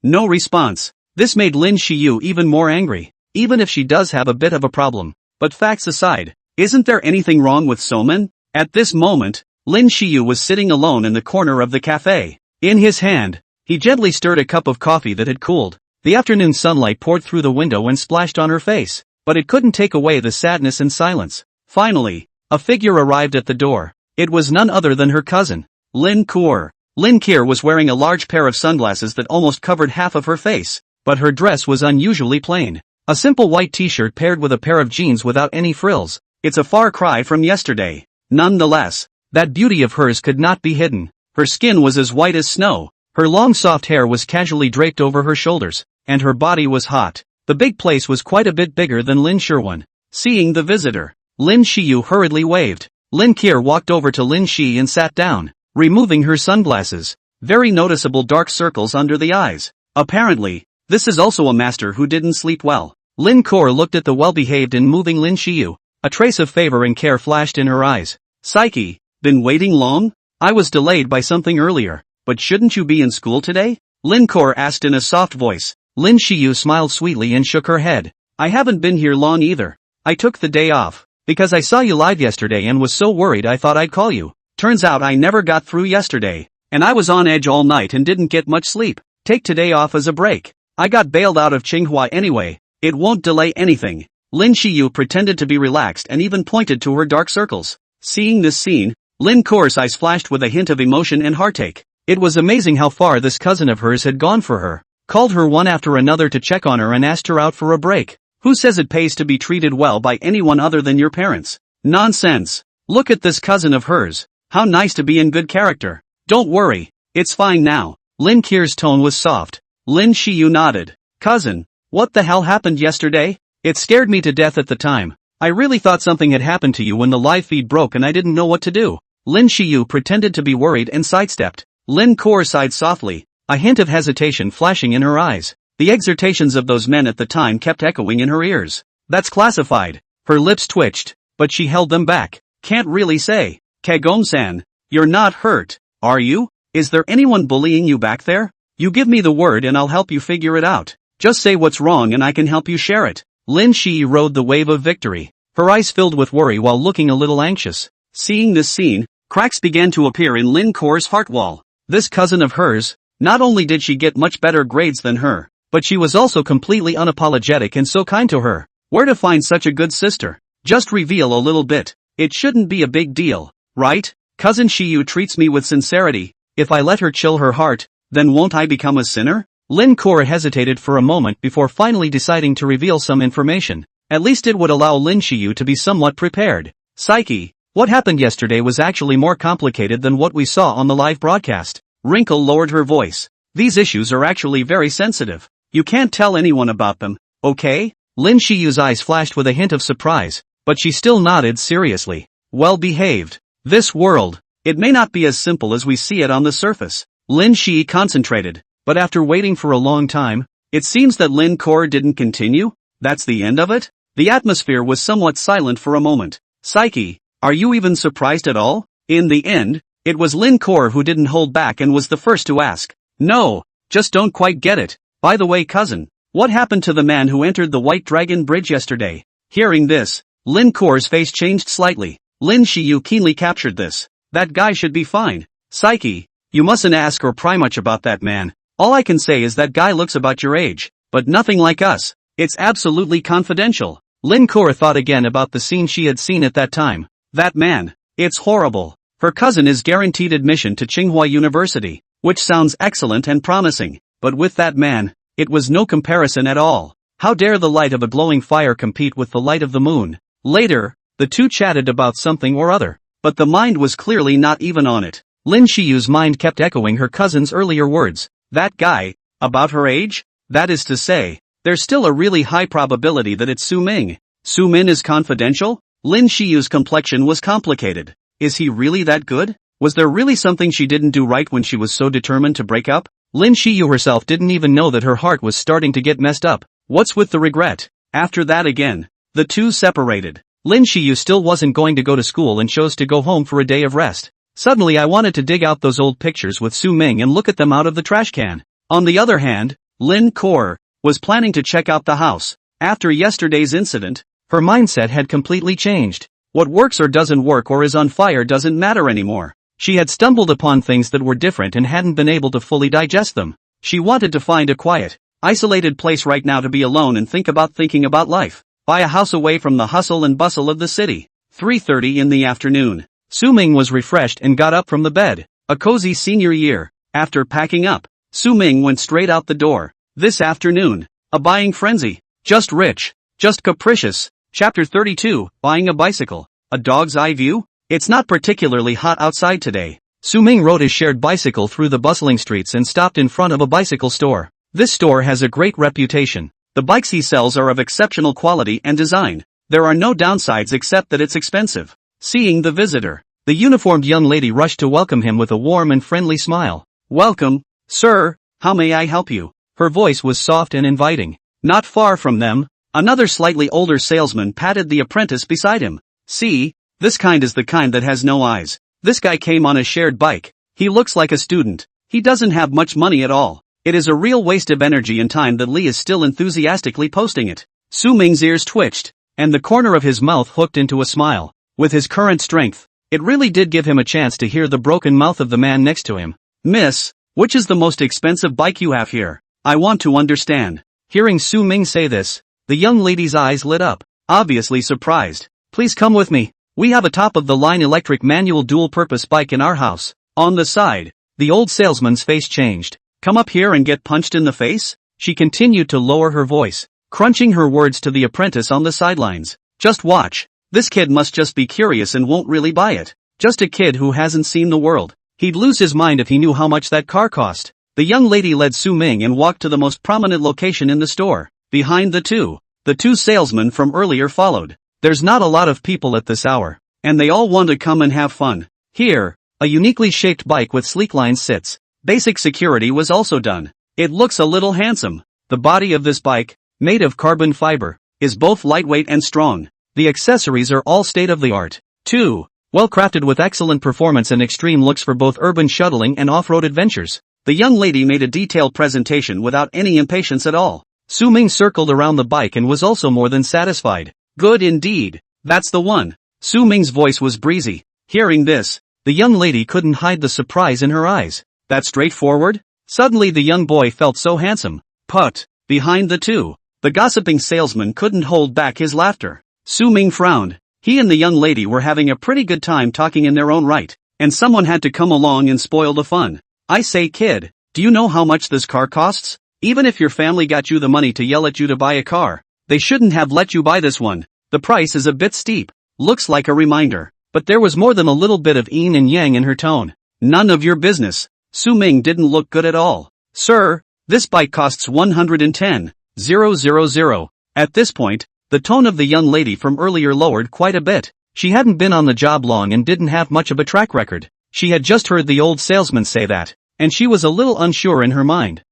no response. This made Lin Shiyu even more angry, even if she does have a bit of a problem. But facts aside, isn't there anything wrong with Soman? At this moment, Lin Shiyu was sitting alone in the corner of the cafe. In his hand, he gently stirred a cup of coffee that had cooled. The afternoon sunlight poured through the window and splashed on her face, but it couldn't take away the sadness and silence. Finally, a figure arrived at the door. It was none other than her cousin, Lin Kier. Lin Kier was wearing a large pair of sunglasses that almost covered half of her face, but her dress was unusually plain. A simple white t-shirt paired with a pair of jeans without any frills. It's a far cry from yesterday. Nonetheless, that beauty of hers could not be hidden. Her skin was as white as snow, her long soft hair was casually draped over her shoulders, and her body was hot. The big place was quite a bit bigger than Lin Sherwan. Seeing the visitor, Lin Shiyu hurriedly waved. Lin Kier walked over to Lin Shi and sat down, removing her sunglasses. Very noticeable dark circles under the eyes. Apparently, this is also a master who didn't sleep well. Lin Kier looked at the well-behaved and moving Lin Shiyu. A trace of favor and care flashed in her eyes. Psyche, been waiting long? I was delayed by something earlier, but shouldn't you be in school today? Lin Kier asked in a soft voice. Lin Shiyu smiled sweetly and shook her head. I haven't been here long either. I took the day off, because I saw you live yesterday and was so worried I thought I'd call you. Turns out I never got through yesterday, and I was on edge all night and didn't get much sleep. Take today off as a break. I got bailed out of Tsinghua anyway. It won't delay anything. Lin Shiyu pretended to be relaxed and even pointed to her dark circles. Seeing this scene, Lin Kier's eyes flashed with a hint of emotion and heartache. It was amazing how far this cousin of hers had gone for her. Called her one after another to check on her and asked her out for a break. Who says it pays to be treated well by anyone other than your parents? Nonsense. Look at this cousin of hers. How nice to be in good character. Don't worry, it's fine now. Lin Kier's tone was soft. Lin Shiyu nodded. Cousin, what the hell happened yesterday? It scared me to death at the time. I really thought something had happened to you when the live feed broke and I didn't know what to do. Lin Shiyu pretended to be worried and sidestepped. Lin Kier sighed softly, a hint of hesitation flashing in her eyes. The exhortations of those men at the time kept echoing in her ears. That's classified. Her lips twitched, but she held them back. Can't really say. Kagome-san, you're not hurt, are you? Is there anyone bullying you back there? You give me the word and I'll help you figure it out. Just say what's wrong and I can help you share it. Lin Shi rode the wave of victory, her eyes filled with worry while looking a little anxious. Seeing this scene, cracks began to appear in Lin Kier's heart wall. This cousin of hers, Not only did she get much better grades than her, but she was also completely unapologetic and so kind to her. Where to find such a good sister? Just reveal a little bit. It shouldn't be a big deal, right? Cousin Shiyu treats me with sincerity. If I let her chill her heart, then won't I become a sinner? Lin Kor hesitated for a moment before finally deciding to reveal some information. At least it would allow Lin Shiyu to be somewhat prepared. Psyche, what happened yesterday was actually more complicated than what we saw on the live broadcast. Wrinkle lowered her voice. These issues are actually very sensitive. You can't tell anyone about them, okay? Lin Shiyu's eyes flashed with a hint of surprise, but she still nodded seriously. Well behaved. This world, it may not be as simple as we see it on the surface. Lin Shi concentrated, but after waiting for a long time, it seems that Lin Kor didn't continue? That's the end of it? The atmosphere was somewhat silent for a moment. Psyche, are you even surprised at all? In the end, it was Lin Kor who didn't hold back and was the first to ask. No, just don't quite get it. By the way, cousin, what happened to the man who entered the White Dragon Bridge yesterday? Hearing this, Lin Kor's face changed slightly. Lin Shiyu keenly captured this. That guy should be fine. Psyche, you mustn't ask or pry much about that man. All I can say is that guy looks about your age, but nothing like us. It's absolutely confidential. Lin Kor thought again about the scene she had seen at that time. That man. It's horrible. Her cousin is guaranteed admission to Tsinghua University, which sounds excellent and promising, but with that man, it was no comparison at all. How dare the light of a glowing fire compete with the light of the moon? Later, the two chatted about something or other, but the mind was clearly not even on it. Lin Shiyu's mind kept echoing her cousin's earlier words. That guy, about her age? That is to say, there's still a really high probability that it's Su Ming. Su Min is confidential? Lin Shiyu's complexion was complicated. Is he really that good? Was there really something she didn't do right when she was so determined to break up? Lin Shiyu herself didn't even know that her heart was starting to get messed up. What's with the regret? After that again, the two separated. Lin Shiyu still wasn't going to go to school and chose to go home for a day of rest. Suddenly I wanted to dig out those old pictures with Su Ming and look at them out of the trash can. On the other hand, Lin Kor was planning to check out the house. After yesterday's incident, her mindset had completely changed. What works or doesn't work or is on fire doesn't matter anymore. She had stumbled upon things that were different and hadn't been able to fully digest them. She wanted to find a quiet, isolated place right now to be alone and think about life. Buy a house away from the hustle and bustle of the city. 3:30 in the afternoon. Su Ming was refreshed and got up from the bed. A cozy senior year. After packing up, Su Ming went straight out the door. This afternoon, a buying frenzy. Just rich. Just capricious. Chapter 32, Buying a Bicycle. A dog's eye view? It's not particularly hot outside today. Su Ming rode his shared bicycle through the bustling streets and stopped in front of a bicycle store. This store has a great reputation. The bikes he sells are of exceptional quality and design. There are no downsides except that it's expensive. Seeing the visitor, the uniformed young lady rushed to welcome him with a warm and friendly smile. Welcome, sir, how may I help you? Her voice was soft and inviting. Not far from them, another slightly older salesman patted the apprentice beside him. See, this kind is the kind that has no eyes. This guy came on a shared bike. He looks like a student. He doesn't have much money at all. It is a real waste of energy and time that Lee is still enthusiastically posting it. Su Ming's ears twitched, and the corner of his mouth hooked into a smile. With his current strength, it really did give him a chance to hear the broken mouth of the man next to him. Miss, which is the most expensive bike you have here? I want to understand. Hearing Su Ming say this, the young lady's eyes lit up, obviously surprised. Please come with me. We have a top-of-the-line electric manual dual-purpose bike in our house. On the side, the old salesman's face changed. Come up here and get punched in the face? She continued to lower her voice, crunching her words to the apprentice on the sidelines. Just watch. This kid must just be curious and won't really buy it. Just a kid who hasn't seen the world. He'd lose his mind if he knew how much that car cost. The young lady led Su Ming and walked to the most prominent location in the store. Behind the two salesmen from earlier followed. There's not a lot of people at this hour, and they all want to come and have fun. Here, a uniquely shaped bike with sleek lines sits. Basic security was also done. It looks a little handsome. The body of this bike, made of carbon fiber, is both lightweight and strong. The accessories are all state-of-the-art. 2. Well crafted with excellent performance and extreme looks for both urban shuttling and off-road adventures. The young lady made a detailed presentation without any impatience at all. Su Ming circled around the bike and was also more than satisfied. Good indeed. That's the one. Su Ming's voice was breezy. Hearing this, the young lady couldn't hide the surprise in her eyes. That straightforward? Suddenly the young boy felt so handsome. But, behind the two, the gossiping salesman couldn't hold back his laughter. Su Ming frowned. He and the young lady were having a pretty good time talking in their own right, and someone had to come along and spoil the fun. I say kid, do you know how much this car costs? Even if your family got you the money to yell at you to buy a car, they shouldn't have let you buy this one. The price is a bit steep. Looks like a reminder. But there was more than a little bit of yin and yang in her tone. None of your business. Su Ming didn't look good at all. Sir, this bike costs 110,000. At this point, the tone of the young lady from earlier lowered quite a bit. She hadn't been on the job long and didn't have much of a track record. She had just heard the old salesman say that, and she was a little unsure in her mind.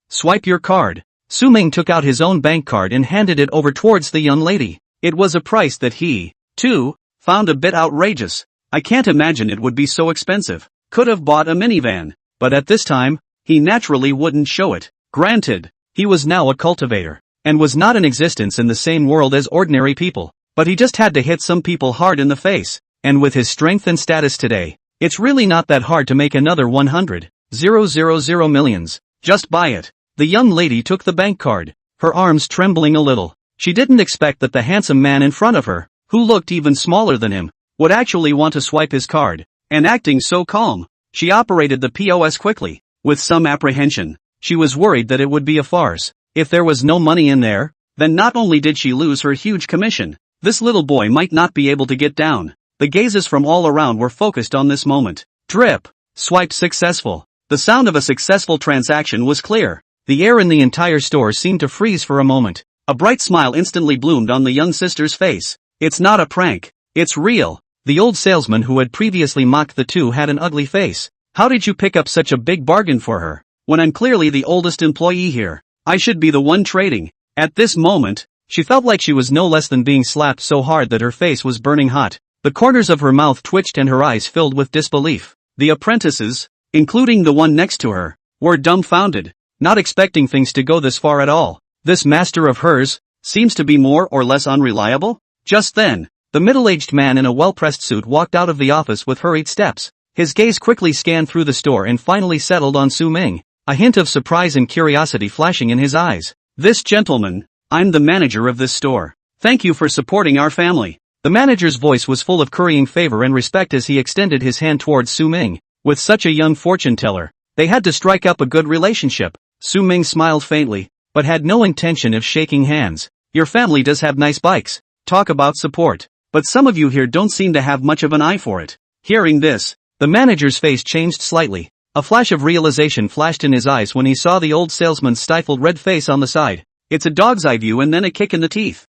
Swipe your card. Su Ming took out his own bank card and handed it over towards the young lady. It was a price that he, too, found a bit outrageous. I can't imagine it would be so expensive. Could have bought a minivan, but at this time, he naturally wouldn't show it. Granted, he was now a cultivator, and was not in existence in the same world as ordinary people, but he just had to hit some people hard in the face, and with his strength and status today, it's really not that hard to make another 100,000 millions. Just buy it. The young lady took the bank card, her arms trembling a little. She didn't expect that the handsome man in front of her, who looked even smaller than him, would actually want to swipe his card, and acting so calm. She operated the POS quickly, with some apprehension. She was worried that it would be a farce. If there was no money in there, then not only did she lose her huge commission, this little boy might not be able to get down. The gazes from all around were focused on this moment. Drip. Swipe successful. The sound of a successful transaction was clear. The air in the entire store seemed to freeze for a moment. A bright smile instantly bloomed on the young sister's face. It's not a prank. It's real. The old salesman who had previously mocked the two had an ugly face. How did you pick up such a big bargain for her, when I'm clearly the oldest employee here? I should be the one trading. At this moment, she felt like she was no less than being slapped so hard that her face was burning hot. The corners of her mouth twitched and her eyes filled with disbelief. The apprentices, including the one next to her, were dumbfounded, not expecting things to go this far at all. This master of hers seems to be more or less unreliable. Just then, the middle-aged man in a well-pressed suit walked out of the office with hurried steps. His gaze quickly scanned through the store and finally settled on Su Ming, a hint of surprise and curiosity flashing in his eyes. This gentleman, I'm the manager of this store. Thank you for supporting our family. The manager's voice was full of currying favor and respect as he extended his hand towards Su Ming. With such a young fortune teller, they had to strike up a good relationship. Su Ming smiled faintly, but had no intention of shaking hands. Your family does have nice bikes. Talk about support. But some of you here don't seem to have much of an eye for it. Hearing this, the manager's face changed slightly. A flash of realization flashed in his eyes when he saw the old salesman's stifled red face on the side. It's a dog's eye view and then a kick in the teeth.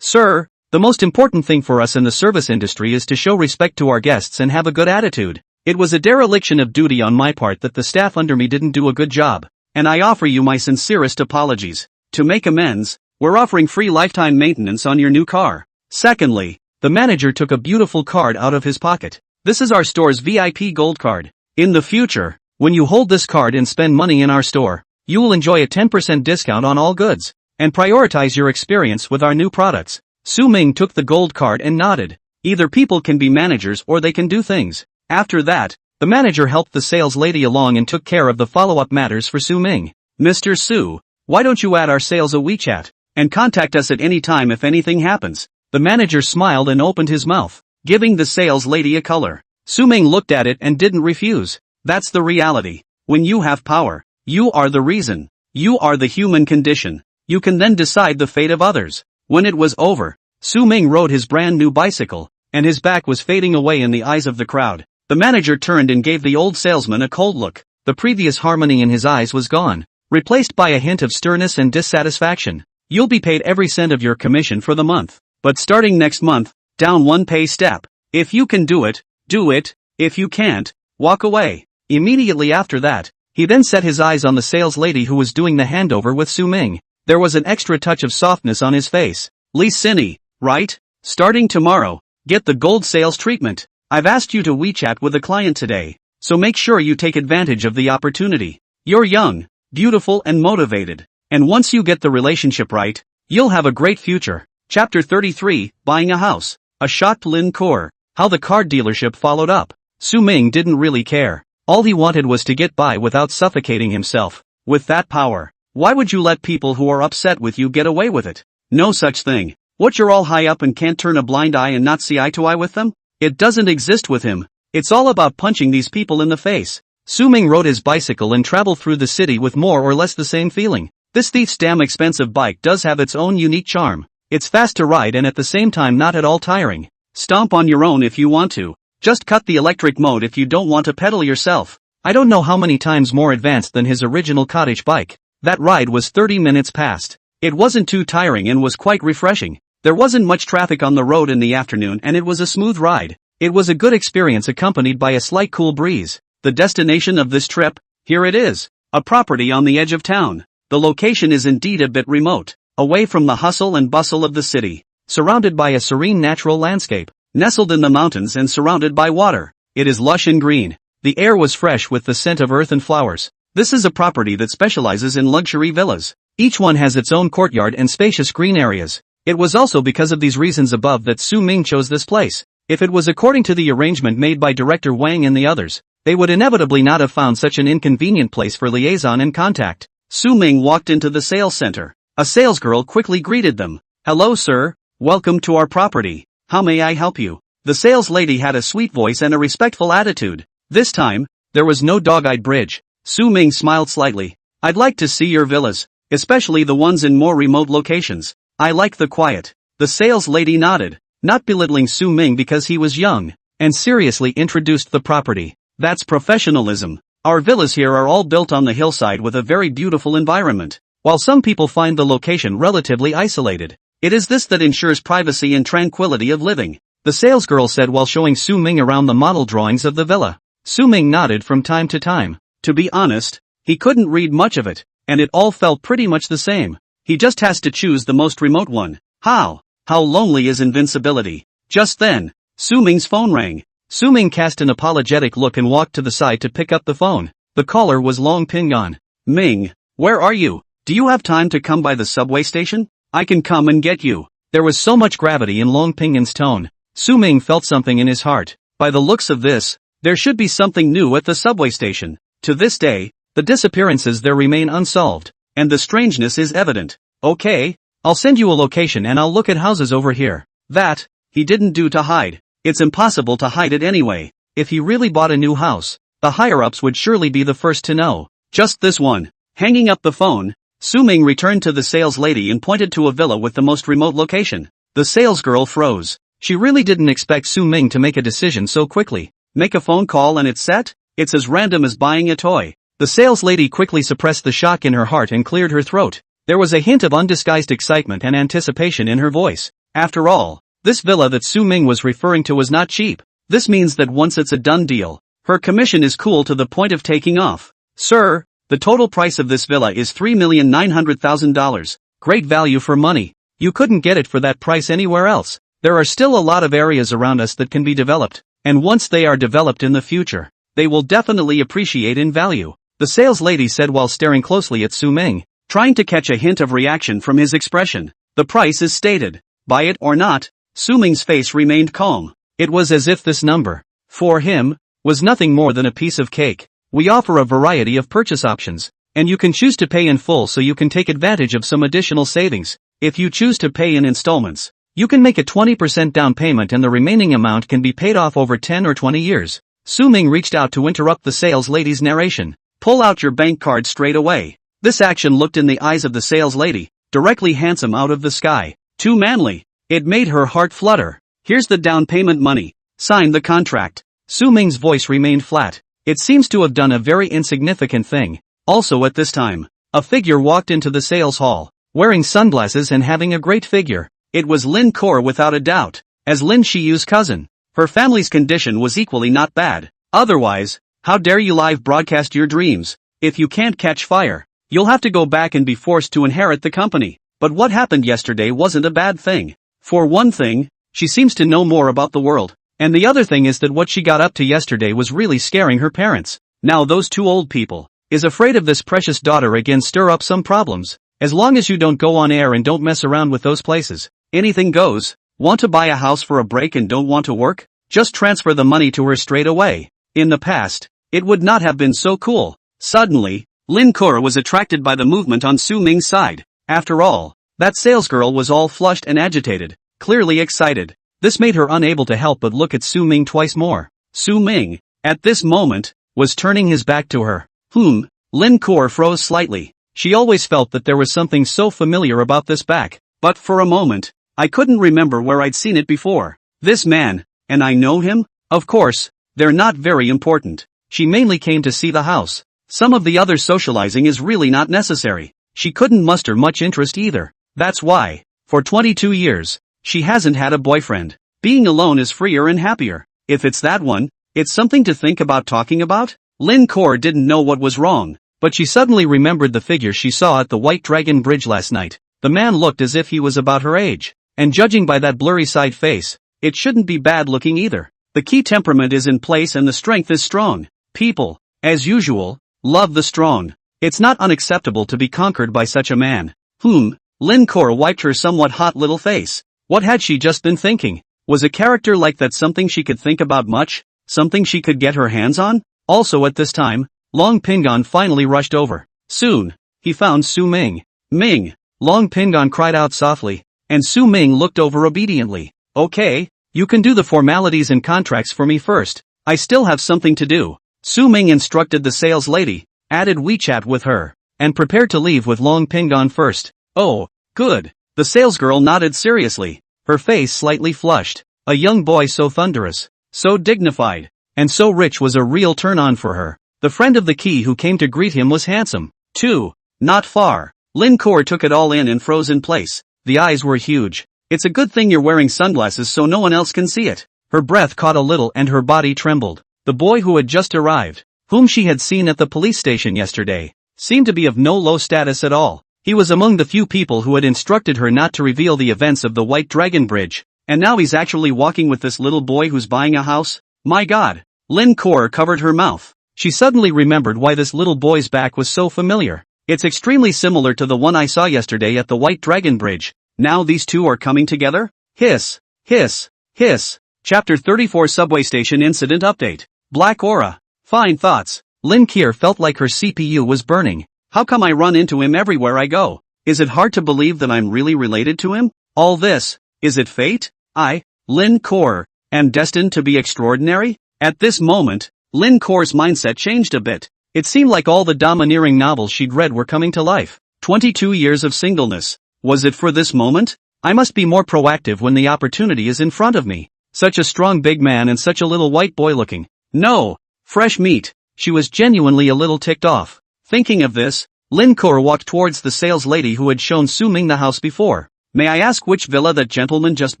Sir, the most important thing for us in the service industry is to show respect to our guests and have a good attitude. It was a dereliction of duty on my part that the staff under me didn't do a good job, and I offer you my sincerest apologies. To make amends, we're offering free lifetime maintenance on your new car. Secondly, the manager took a beautiful card out of his pocket. This is our store's VIP gold card. In the future, when you hold this card and spend money in our store, you will enjoy a 10% discount on all goods, and prioritize your experience with our new products. Su Ming took the gold card and nodded. Either people can be managers or they can do things. After that, the manager helped the sales lady along and took care of the follow-up matters for Su Ming. Mr. Su, why don't you add our sales a WeChat, and contact us at any time if anything happens? The manager smiled and opened his mouth, giving the sales lady a color. Su Ming looked at it and didn't refuse. That's the reality. When you have power, you are the reason. You are the human condition. You can then decide the fate of others. When it was over, Su Ming rode his brand new bicycle, and his back was fading away in the eyes of the crowd. The manager turned and gave the old salesman a cold look. The previous harmony in his eyes was gone, replaced by a hint of sternness and dissatisfaction. You'll be paid every cent of your commission for the month. But starting next month, down one pay step. If you can do it, do it. If you can't, walk away. Immediately after that, he then set his eyes on the sales lady who was doing the handover with Su Ming. There was an extra touch of softness on his face. Lee Cine, right? Starting tomorrow, get the gold sales treatment. I've asked you to WeChat with a client today, so make sure you take advantage of the opportunity. You're young, beautiful and motivated, and once you get the relationship right, you'll have a great future. Chapter 33, Buying a House. A shocked Lin Kuo. How the car dealership followed up. Su Ming didn't really care. All he wanted was to get by without suffocating himself. With that power, why would you let people who are upset with you get away with it? No such thing. What, you're all high up and can't turn a blind eye and not see eye to eye with them? It doesn't exist with him. It's all about punching these people in the face. Su-ming rode his bicycle and traveled through the city with more or less the same feeling. This thief's damn expensive bike does have its own unique charm. It's fast to ride and at the same time not at all tiring. Stomp on your own if you want to. Just cut the electric mode if you don't want to pedal yourself. I don't know how many times more advanced than his original cottage bike. That ride was 30 minutes past. It wasn't too tiring and was quite refreshing. There wasn't much traffic on the road in the afternoon and it was a smooth ride. It was a good experience accompanied by a slight cool breeze. The destination of this trip? Here it is. A property on the edge of town. The location is indeed a bit remote, away from the hustle and bustle of the city, surrounded by a serene natural landscape, nestled in the mountains and surrounded by water. It is lush and green. The air was fresh with the scent of earth and flowers. This is a property that specializes in luxury villas. Each one has its own courtyard and spacious green areas. It was also because of these reasons above that Su-ming chose this place. If it was according to the arrangement made by Director Wang and the others, they would inevitably not have found such an inconvenient place for liaison and contact. Su-ming walked into the sales center. A salesgirl quickly greeted them. "Hello sir, welcome to our property. How may I help you?" The sales lady had a sweet voice and a respectful attitude. This time, there was no dog-eyed bridge. Su-ming smiled slightly. "I'd like to see your villas, especially the ones in more remote locations. I like the quiet." The sales lady nodded, not belittling Su-ming because he was young, and seriously introduced the property. "That's professionalism. Our villas here are all built on the hillside with a very beautiful environment. While some people find the location relatively isolated, it is this that ensures privacy and tranquility of living," the salesgirl said while showing Su-ming around the model drawings of the villa. Su-ming nodded from time to time. To be honest, he couldn't read much of it, and it all felt pretty much the same. He just has to choose the most remote one. How lonely is invincibility? Just then, Su-ming's phone rang. Su-ming cast an apologetic look and walked to the side to pick up the phone. The caller was Long Pingon. "Ming, where are you? Do you have time to come by the subway station? I can come and get you." There was so much gravity in Long Pingon's tone. Su-ming felt something in his heart. By the looks of this, there should be something new at the subway station. To this day, the disappearances there remain unsolved, and the strangeness is evident. "Okay, I'll send you a location and I'll look at houses over here." That, he didn't do to hide. It's impossible to hide it anyway. If he really bought a new house, the higher-ups would surely be the first to know. Just this one. Hanging up the phone, Su-ming returned to the sales lady and pointed to a villa with the most remote location. The salesgirl froze. She really didn't expect Su-ming to make a decision so quickly. Make a phone call and it's set? It's as random as buying a toy. The sales lady quickly suppressed the shock in her heart and cleared her throat. There was a hint of undisguised excitement and anticipation in her voice. After all, this villa that Su-ming was referring to was not cheap. This means that once it's a done deal, her commission is cool to the point of taking off. "Sir, the total price of this villa is $3,900,000. Great value for money. You couldn't get it for that price anywhere else. There are still a lot of areas around us that can be developed, and once they are developed in the future, they will definitely appreciate in value," the sales lady said while staring closely at Su-ming, trying to catch a hint of reaction from his expression. "The price is stated. Buy it or not." Su-ming's face remained calm. It was as if this number, for him, was nothing more than a piece of cake. "We offer a variety of purchase options, and you can choose to pay in full so you can take advantage of some additional savings. If you choose to pay in installments, you can make a 20% down payment and the remaining amount can be paid off over 10 or 20 years. Su-ming reached out to interrupt the sales lady's narration. "Pull out your bank card straight away." This action looked in the eyes of the sales lady, directly handsome out of the sky. Too manly. It made her heart flutter. "Here's the down payment money. Sign the contract." Su-ming's voice remained flat. It seems to have done a very insignificant thing. Also at this time, a figure walked into the sales hall, wearing sunglasses and having a great figure. It was Lin Kor without a doubt, as Lin Shiyu's cousin. Her family's condition was equally not bad. Otherwise, how dare you live broadcast your dreams? If you can't catch fire, you'll have to go back and be forced to inherit the company. But what happened yesterday wasn't a bad thing. For one thing, she seems to know more about the world, and the other thing is that what she got up to yesterday was really scaring her parents. Now those two old people is afraid of this precious daughter again stir up some problems. As long as you don't go on air and don't mess around with those places, anything goes. Want to buy a house for a break and don't want to work? Just transfer the money to her straight away. In the past, it would not have been so cool. Suddenly, Lin Kuo was attracted by the movement on Su Ming's side. After all, that salesgirl was all flushed and agitated, clearly excited. This made her unable to help but look at Su Ming twice more. Su Ming, at this moment, was turning his back to her. Lin Kuo froze slightly. She always felt that there was something so familiar about this back, but for a moment, I couldn't remember where I'd seen it before. This man, and I know him? Of course, they're not very important. She mainly came to see the house. Some of the other socializing is really not necessary. She couldn't muster much interest either. That's why, for 22 years, she hasn't had a boyfriend. Being alone is freer and happier. If it's that one, it's something to think about talking about? Lin Kuo didn't know what was wrong, but she suddenly remembered the figure she saw at the White Dragon Bridge last night. The man looked as if he was about her age, and judging by that blurry side face, it shouldn't be bad looking either. The key temperament is in place and the strength is strong. People, as usual, love the strong. It's not unacceptable to be conquered by such a man. Lin Kuo wiped her somewhat hot little face. What had she just been thinking? Was a character like that something she could think about much? Something she could get her hands on? Also at this time, Long Pingon finally rushed over. Soon, he found Su Ming. Ming! Long Pingon cried out softly, and Su Ming looked over obediently. Okay, you can do the formalities and contracts for me first. I still have something to do. Su Ming instructed the sales lady, added WeChat with her, and prepared to leave with Long Pingon first. Oh, good. The salesgirl nodded seriously, her face slightly flushed. A young boy so thunderous, so dignified, and so rich was a real turn-on for her. The friend of the key who came to greet him was handsome, too. Not far. Lin Kuo took it all in and froze in place. The eyes were huge. It's a good thing you're wearing sunglasses so no one else can see it. Her breath caught a little and her body trembled. The boy who had just arrived, whom she had seen at the police station yesterday, seemed to be of no low status at all. He was among the few people who had instructed her not to reveal the events of the White Dragon Bridge, and now he's actually walking with this little boy who's buying a house? My God! Lin Kuo covered her mouth. She suddenly remembered why this little boy's back was so familiar. It's extremely similar to the one I saw yesterday at the White Dragon Bridge. Now these two are coming together? Hiss! Hiss! Hiss! Chapter 34 Subway Station Incident Update. Black Aura. Fine thoughts. Lin Kuo felt like her CPU was burning. How come I run into him everywhere I go? Is it hard to believe that I'm really related to him? All this, is it fate? I, Lin Kuo, am destined to be extraordinary? At this moment, Lin Kuo's mindset changed a bit. It seemed like all the domineering novels she'd read were coming to life. 22 years of singleness. Was it for this moment? I must be more proactive when the opportunity is in front of me. Such a strong big man and such a little white boy looking. No! Fresh meat. She was genuinely a little ticked off. Thinking of this, Lin Kuo walked towards the sales lady who had shown Su Ming the house before. May I ask which villa that gentleman just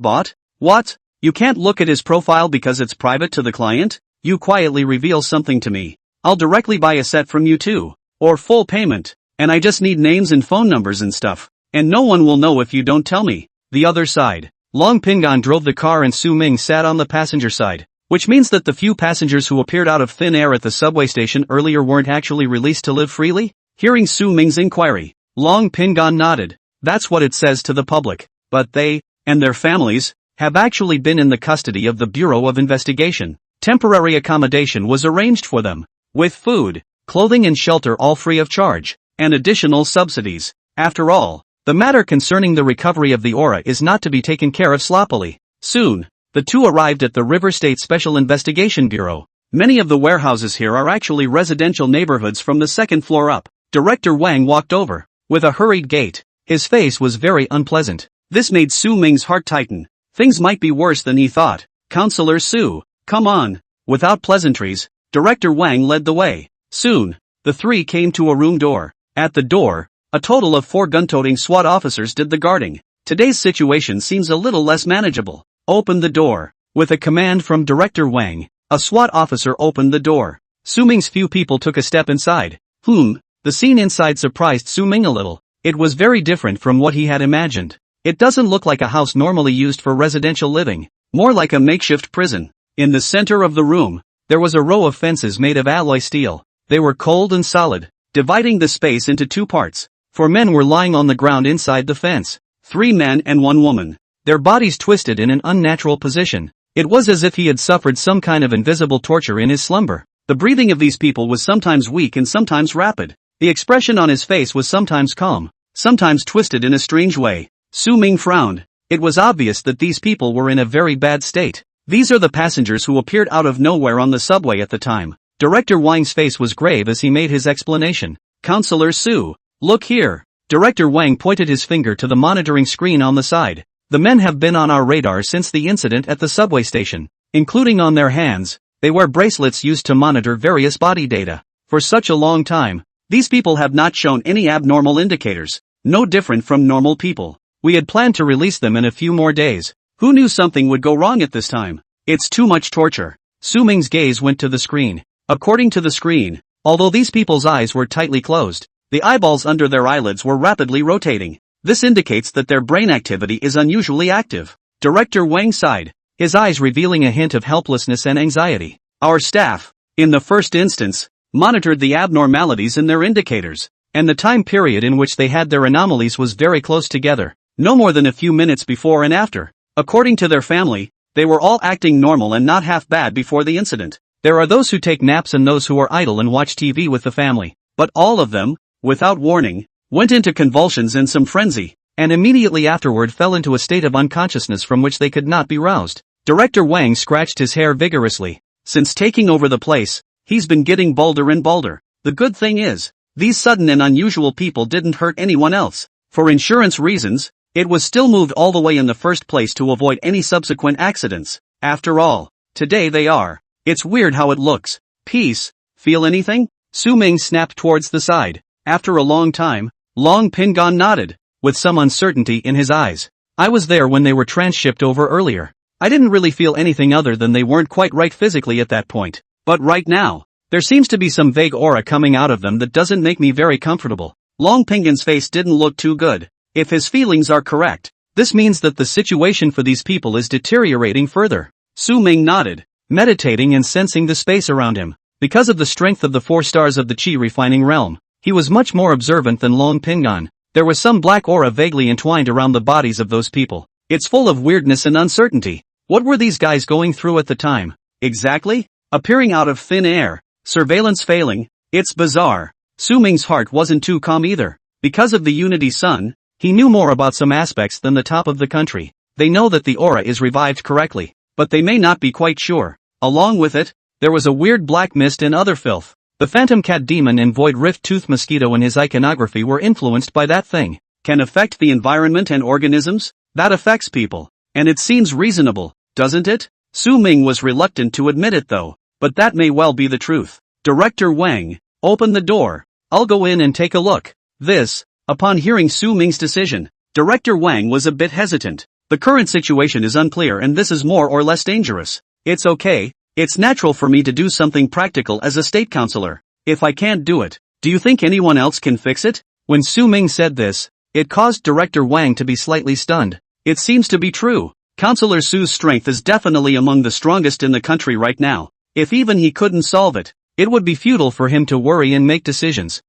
bought? What? You can't look at his profile because it's private to the client? You quietly reveal something to me. I'll directly buy a set from you too. Or full payment. And I just need names and phone numbers and stuff. And no one will know if you don't tell me. The other side. Long Pingon drove the car and Su Ming sat on the passenger side. Which means that the few passengers who appeared out of thin air at the subway station earlier weren't actually released to live freely? Hearing Su Ming's inquiry, Long Pingon nodded. That's what it says to the public. But they, and their families, have actually been in the custody of the Bureau of Investigation. Temporary accommodation was arranged for them. With food, clothing and shelter all free of charge, and additional subsidies. After all, the matter concerning the recovery of the aura is not to be taken care of sloppily. Soon, the two arrived at the River State Special Investigation Bureau. Many of the warehouses here are actually residential neighborhoods from the second floor up. Director Wang walked over, with a hurried gait. His face was very unpleasant. This made Su Ming's heart tighten. Things might be worse than he thought. Counselor Su, come on. Without pleasantries, Director Wang led the way. Soon, the three came to a room door. At the door, a total of 4 gun-toting SWAT officers did the guarding. Today's situation seems a little less manageable. Open the door. With a command from Director Wang, a SWAT officer opened the door. Su Ming's few people took a step inside. The scene inside surprised Su Ming a little. It was very different from what he had imagined. It doesn't look like a house normally used for residential living. More like a makeshift prison. In the center of the room, there was a row of fences made of alloy steel. They were cold and solid, dividing the space into 2 parts. 4 men were lying on the ground inside the fence. 3 men and 1 woman. Their bodies twisted in an unnatural position. It was as if he had suffered some kind of invisible torture in his slumber. The breathing of these people was sometimes weak and sometimes rapid. The expression on his face was sometimes calm, sometimes twisted in a strange way. Su Ming frowned. It was obvious that these people were in a very bad state. These are the passengers who appeared out of nowhere on the subway at the time. Director Wang's face was grave as he made his explanation. Counselor Su, look here. Director Wang pointed his finger to the monitoring screen on the side. The men have been on our radar since the incident at the subway station, including on their hands. They wear bracelets used to monitor various body data. For such a long time, these people have not shown any abnormal indicators, no different from normal people. We had planned to release them in a few more days. Who knew something would go wrong at this time? It's too much torture. Su Ming's gaze went to the screen. According to the screen, although these people's eyes were tightly closed, the eyeballs under their eyelids were rapidly rotating. This indicates that their brain activity is unusually active. Director Wang sighed, his eyes revealing a hint of helplessness and anxiety. Our staff, in the first instance, monitored the abnormalities in their indicators, and the time period in which they had their anomalies was very close together, no more than a few minutes before and after. According to their family, they were all acting normal and not half bad before the incident. There are those who take naps and those who are idle and watch TV with the family, but all of them, without warning, went into convulsions and some frenzy, and immediately afterward fell into a state of unconsciousness from which they could not be roused. Director Wang scratched his hair vigorously. Since taking over the place, he's been getting bolder and bolder. The good thing is, these sudden and unusual people didn't hurt anyone else. For insurance reasons, it was still moved all the way in the first place to avoid any subsequent accidents. After all, today they are. It's weird how it looks. Peace. Feel anything? Su Ming snapped towards the side. After a long time, Long Pingon nodded, with some uncertainty in his eyes. I was there when they were transshipped over earlier. I didn't really feel anything other than they weren't quite right physically at that point. But right now, there seems to be some vague aura coming out of them that doesn't make me very comfortable. Long Pingon's face didn't look too good. If his feelings are correct, this means that the situation for these people is deteriorating further. Su Ming nodded, meditating and sensing the space around him. Because of the strength of the 4 stars of the Qi refining realm, he was much more observant than Long Pingon. There was some black aura vaguely entwined around the bodies of those people. It's full of weirdness and uncertainty. What were these guys going through at the time? Exactly? Appearing out of thin air, surveillance failing. It's bizarre. Su Ming's heart wasn't too calm either. Because of the Unity Sun, he knew more about some aspects than the top of the country. They know that the aura is revived correctly, but they may not be quite sure. Along with it, there was a weird black mist and other filth. The Phantom Cat Demon and Void Rift Tooth Mosquito in his iconography were influenced by that thing. Can affect the environment and organisms? That affects people. And it seems reasonable, doesn't it? Su Ming was reluctant to admit it though, but that may well be the truth. Director Wang, open the door. I'll go in and take a look. Upon hearing Su Ming's decision, Director Wang was a bit hesitant. The current situation is unclear and this is more or less dangerous. It's okay. It's natural for me to do something practical as a state councilor. If I can't do it, do you think anyone else can fix it? When Su Ming said this, it caused Director Wang to be slightly stunned. It seems to be true. Councilor Su's strength is definitely among the strongest in the country right now. If even he couldn't solve it, it would be futile for him to worry and make decisions.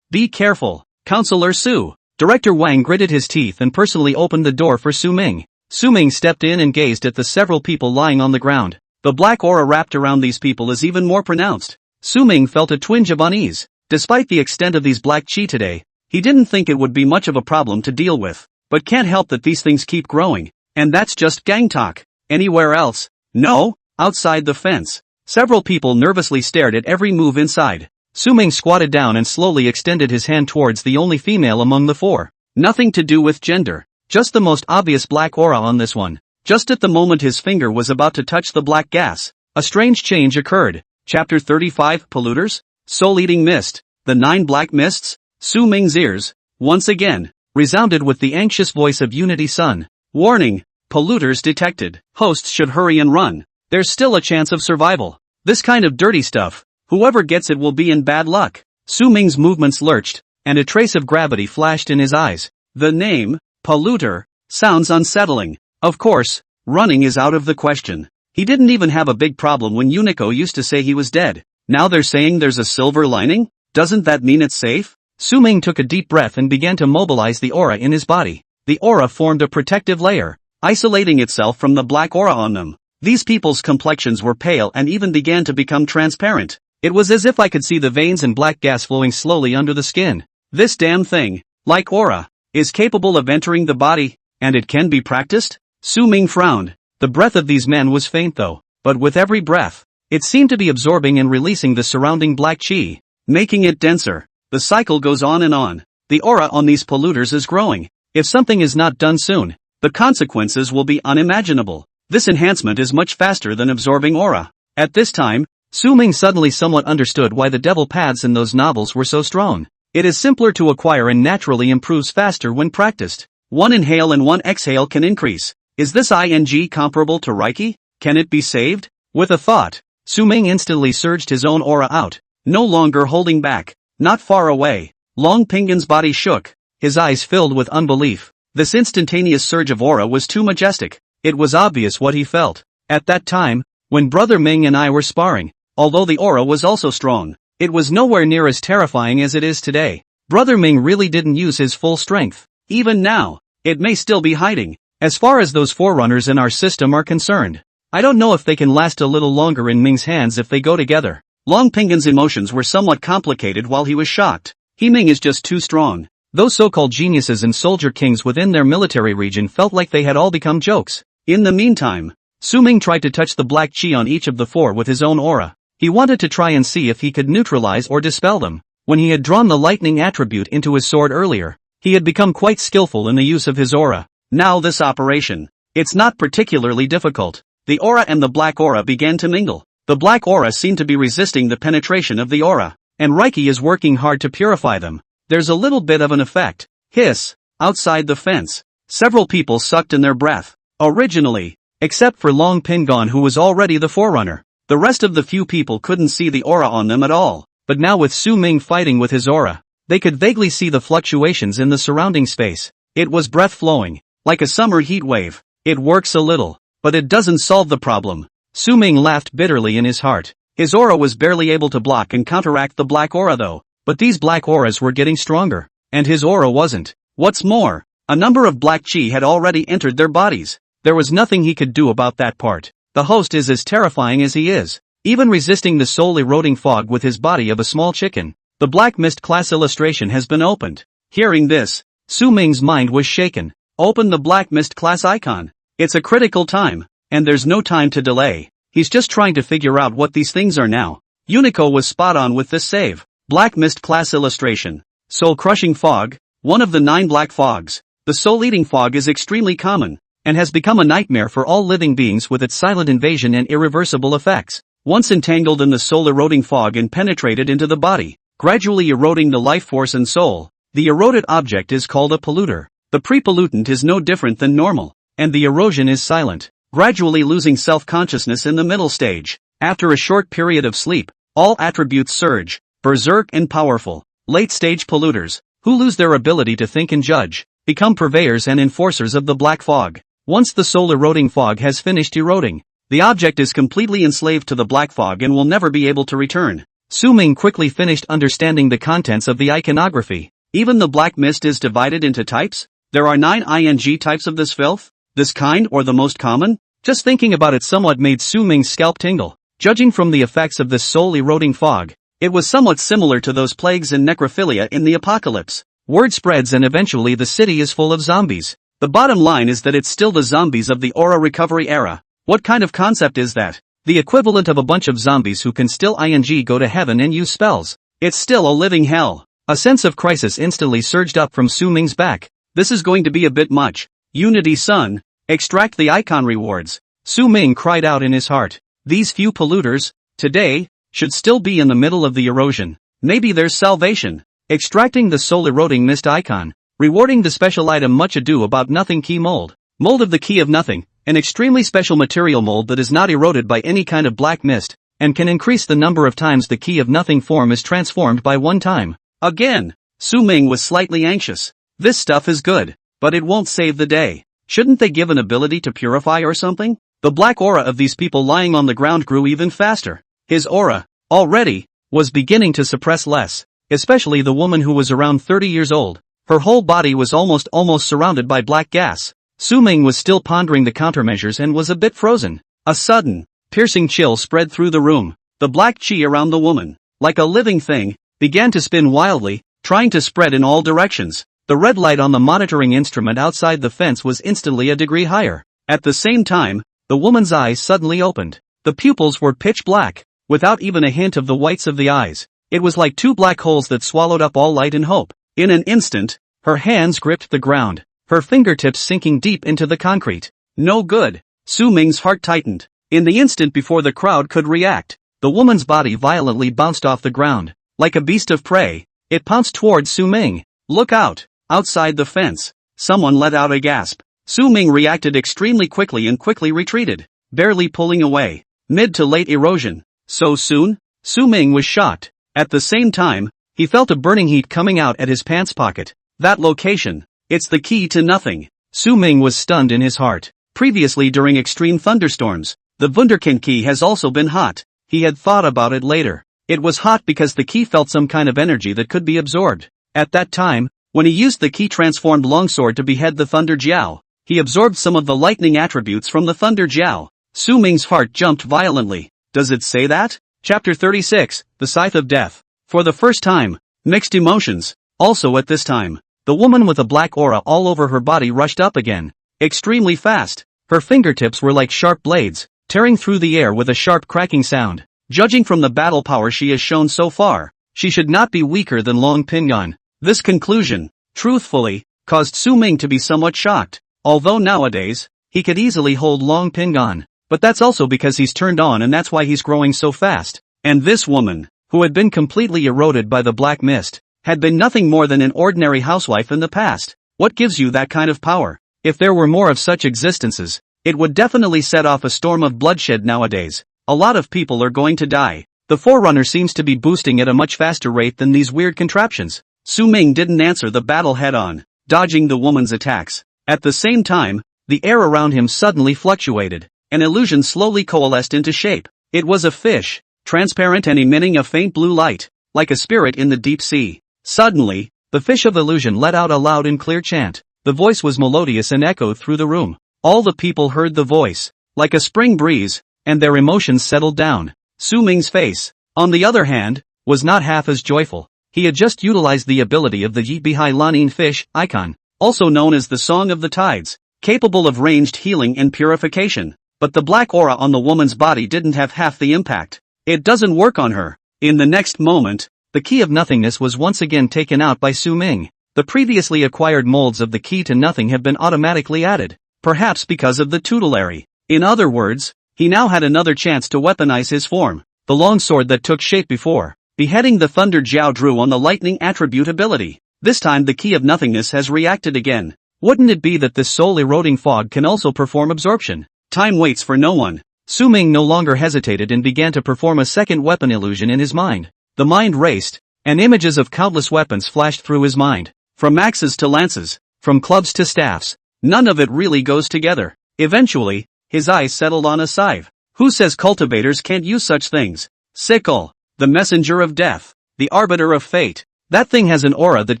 Be careful, Councilor Su. Director Wang gritted his teeth and personally opened the door for Su Ming. Su Ming stepped in and gazed at the several people lying on the ground. The black aura wrapped around these people is even more pronounced. Su Ming felt a twinge of unease. Despite the extent of these black chi today, he didn't think it would be much of a problem to deal with. But can't help that these things keep growing. And that's just gang talk. Anywhere else? No? Outside the fence. Several people nervously stared at every move inside. Su Ming squatted down and slowly extended his hand towards the only female among the 4. Nothing to do with gender. Just the most obvious black aura on this one. Just at the moment his finger was about to touch the black gas, a strange change occurred. Chapter 35 Polluters? Soul-eating mist. The 9 black mists? Su Ming's ears, once again, resounded with the anxious voice of Unity Sun. Warning! Polluters detected. Hosts should hurry and run. There's still a chance of survival. This kind of dirty stuff, whoever gets it will be in bad luck. Su Ming's movements lurched, and a trace of gravity flashed in his eyes. The name, polluter, sounds unsettling. Of course, running is out of the question. He didn't even have a big problem when Unico used to say he was dead. Now they're saying there's a silver lining? Doesn't that mean it's safe? Su Ming took a deep breath and began to mobilize the aura in his body. The aura formed a protective layer, isolating itself from the black aura on them. These people's complexions were pale and even began to become transparent. It was as if I could see the veins and black gas flowing slowly under the skin. This damn thing, like aura, is capable of entering the body, and it can be practiced? Su Ming frowned. The breath of these men was faint though, but with every breath, it seemed to be absorbing and releasing the surrounding black chi, making it denser. The cycle goes on and on. The aura on these polluters is growing. If something is not done soon, the consequences will be unimaginable. This enhancement is much faster than absorbing aura. At this time, Su Ming suddenly somewhat understood why the devil paths in those novels were so strong. It is simpler to acquire and naturally improves faster when practiced. One inhale and one exhale can increase. Is this ing comparable to Reiki? Can it be saved? With a thought, Su Ming instantly surged his own aura out, no longer holding back. Not far away, Long Pingan's body shook, his eyes filled with unbelief. This instantaneous surge of aura was too majestic. It was obvious what he felt. At that time, when Brother Ming and I were sparring, although the aura was also strong, it was nowhere near as terrifying as it is today. Brother Ming really didn't use his full strength. Even now, it may still be hiding. As far as those forerunners in our system are concerned, I don't know if they can last a little longer in Ming's hands if they go together. Long Pingan's emotions were somewhat complicated while he was shocked. Ming is just too strong. Those so-called geniuses and soldier kings within their military region felt like they had all become jokes. In the meantime, Su Ming tried to touch the black chi on each of the four with his own aura. He wanted to try and see if he could neutralize or dispel them. When he had drawn the lightning attribute into his sword earlier, he had become quite skillful in the use of his aura. Now this operation, it's not particularly difficult. The aura and the black aura began to mingle. The black aura seemed to be resisting the penetration of the aura, and Reiki is working hard to purify them. There's a little bit of an effect. Hiss. Outside the fence, several people sucked in their breath. Originally, except for Long Pingan who was already the forerunner, the rest of the few people couldn't see the aura on them at all. But now with Su Ming fighting with his aura, they could vaguely see the fluctuations in the surrounding space. It was breath flowing, like a summer heat wave. It works a little, but it doesn't solve the problem. Su Ming laughed bitterly in his heart. His aura was barely able to block and counteract the black aura though, but these black auras were getting stronger, and his aura wasn't. What's more, a number of black chi had already entered their bodies. There was nothing he could do about that part. The host is as terrifying as he is, even resisting the soul-eroding fog with his body of a small chicken. The Black Mist class illustration has been opened. Hearing this, Su Ming's mind was shaken. Open the Black Mist class icon. It's a critical time, and there's no time to delay. He's just trying to figure out what these things are now. Unico was spot on with this save. Black Mist class illustration. Soul-crushing fog, one of the 9 black fogs. The soul-eating fog is extremely common, and has become a nightmare for all living beings with its silent invasion and irreversible effects. Once entangled in the soul-eroding fog and penetrated into the body, gradually eroding the life force and soul, the eroded object is called a polluter. The pre-pollutant is no different than normal, and the erosion is silent, gradually losing self-consciousness in the middle stage. After a short period of sleep, all attributes surge, berserk and powerful. Late-stage polluters, who lose their ability to think and judge, become purveyors and enforcers of the black fog. Once the soul-eroding fog has finished eroding, the object is completely enslaved to the black fog and will never be able to return. Su Ming quickly finished understanding the contents of the iconography. Even the black mist is divided into types? There are 9 ing types of this filth? This kind or the most common? Just thinking about it somewhat made Su Ming's scalp tingle. Judging from the effects of this soul-eroding fog, it was somewhat similar to those plagues and necrophilia in the apocalypse. Word spreads and eventually the city is full of zombies. The bottom line is that it's still the zombies of the aura recovery era. What kind of concept is that? The equivalent of a bunch of zombies who can still go to heaven and use spells. It's still a living hell. A sense of crisis instantly surged up from Su Ming's back. This is going to be a bit much. Unity Sun, extract the icon rewards. Su Ming cried out in his heart. These few polluters, today, should still be in the middle of the erosion. Maybe there's salvation. Extracting the soul-eroding mist icon. Rewarding the special item Much Ado About Nothing Key Mold. Mold of the Key of Nothing, an extremely special material mold that is not eroded by any kind of black mist, and can increase the number of times the Key of Nothing form is transformed by one time. Again, Su Ming was slightly anxious. This stuff is good, but it won't save the day. Shouldn't they give an ability to purify or something? The black aura of these people lying on the ground grew even faster. His aura, already, was beginning to suppress less, especially the woman who was around 30 years old. Her whole body was almost surrounded by black gas. Su Ming was still pondering the countermeasures and was a bit frozen. A sudden, piercing chill spread through the room. The black chi around the woman, like a living thing, began to spin wildly, trying to spread in all directions. The red light on the monitoring instrument outside the fence was instantly a degree higher. At the same time, the woman's eyes suddenly opened. The pupils were pitch black, without even a hint of the whites of the eyes. It was like two black holes that swallowed up all light and hope. In an instant, her hands gripped the ground, her fingertips sinking deep into the concrete. No good. Su Ming's heart tightened. In the instant before the crowd could react, the woman's body violently bounced off the ground. Like a beast of prey, it pounced towards Su Ming. Look out! Outside the fence, someone let out a gasp. Su Ming reacted extremely quickly and quickly retreated, barely pulling away. Mid to late erosion. So soon? Su Ming was shocked. At the same time, he felt a burning heat coming out at his pants pocket. That location. It's the key to nothing. Su Ming was stunned in his heart. Previously during extreme thunderstorms, the Wunderkind key has also been hot. He had thought about it later. It was hot because the key felt some kind of energy that could be absorbed. At that time, when he used the key transformed longsword to behead the Thunder Jiao, he absorbed some of the lightning attributes from the Thunder Jiao. Su Ming's heart jumped violently. Does it say that? Chapter 36, The Scythe of Death. For the first time, mixed emotions. Also at this time, the woman with a black aura all over her body rushed up again. Extremely fast. Her fingertips were like sharp blades, tearing through the air with a sharp cracking sound. Judging from the battle power she has shown so far, she should not be weaker than Long Pingon. This conclusion, truthfully, caused Su Ming to be somewhat shocked. Although nowadays, he could easily hold Long Pingon. But that's also because he's turned on and that's why he's growing so fast. And this woman, who had been completely eroded by the black mist, had been nothing more than an ordinary housewife in the past. What gives you that kind of power? If there were more of such existences, it would definitely set off a storm of bloodshed nowadays. A lot of people are going to die. The Forerunner seems to be boosting at a much faster rate than these weird contraptions. Su Ming didn't answer the battle head-on, dodging the woman's attacks. At the same time, the air around him suddenly fluctuated. An illusion slowly coalesced into shape. It was a fish, transparent and emitting a faint blue light, like a spirit in the deep sea. Suddenly, the fish of illusion let out a loud and clear chant. The voice was melodious and echoed through the room. All the people heard the voice, like a spring breeze, and their emotions settled down. Su Ming's face, on the other hand, was not half as joyful. He had just utilized the ability of the Yi Bihai Lanin fish icon, also known as the Song of the Tides, capable of ranged healing and purification. But the black aura on the woman's body didn't have half the impact. It doesn't work on her. In the next moment, the key of nothingness was once again taken out by Su Ming. The previously acquired molds of the key to nothing have been automatically added, perhaps because of the tutelary. In other words, he now had another chance to weaponize his form, the longsword that took shape before, beheading the Thunder Jiao drew on the lightning attribute ability. This time the key of nothingness has reacted again. Wouldn't it be that this soul-eroding fog can also perform absorption? Time waits for no one. Su Ming no longer hesitated and began to perform a second weapon illusion in his mind. The mind raced, and images of countless weapons flashed through his mind. From axes to lances, from clubs to staffs, none of it really goes together. Eventually, his eyes settled on a scythe. Who says cultivators can't use such things? Sickle, the messenger of death, the arbiter of fate. That thing has an aura that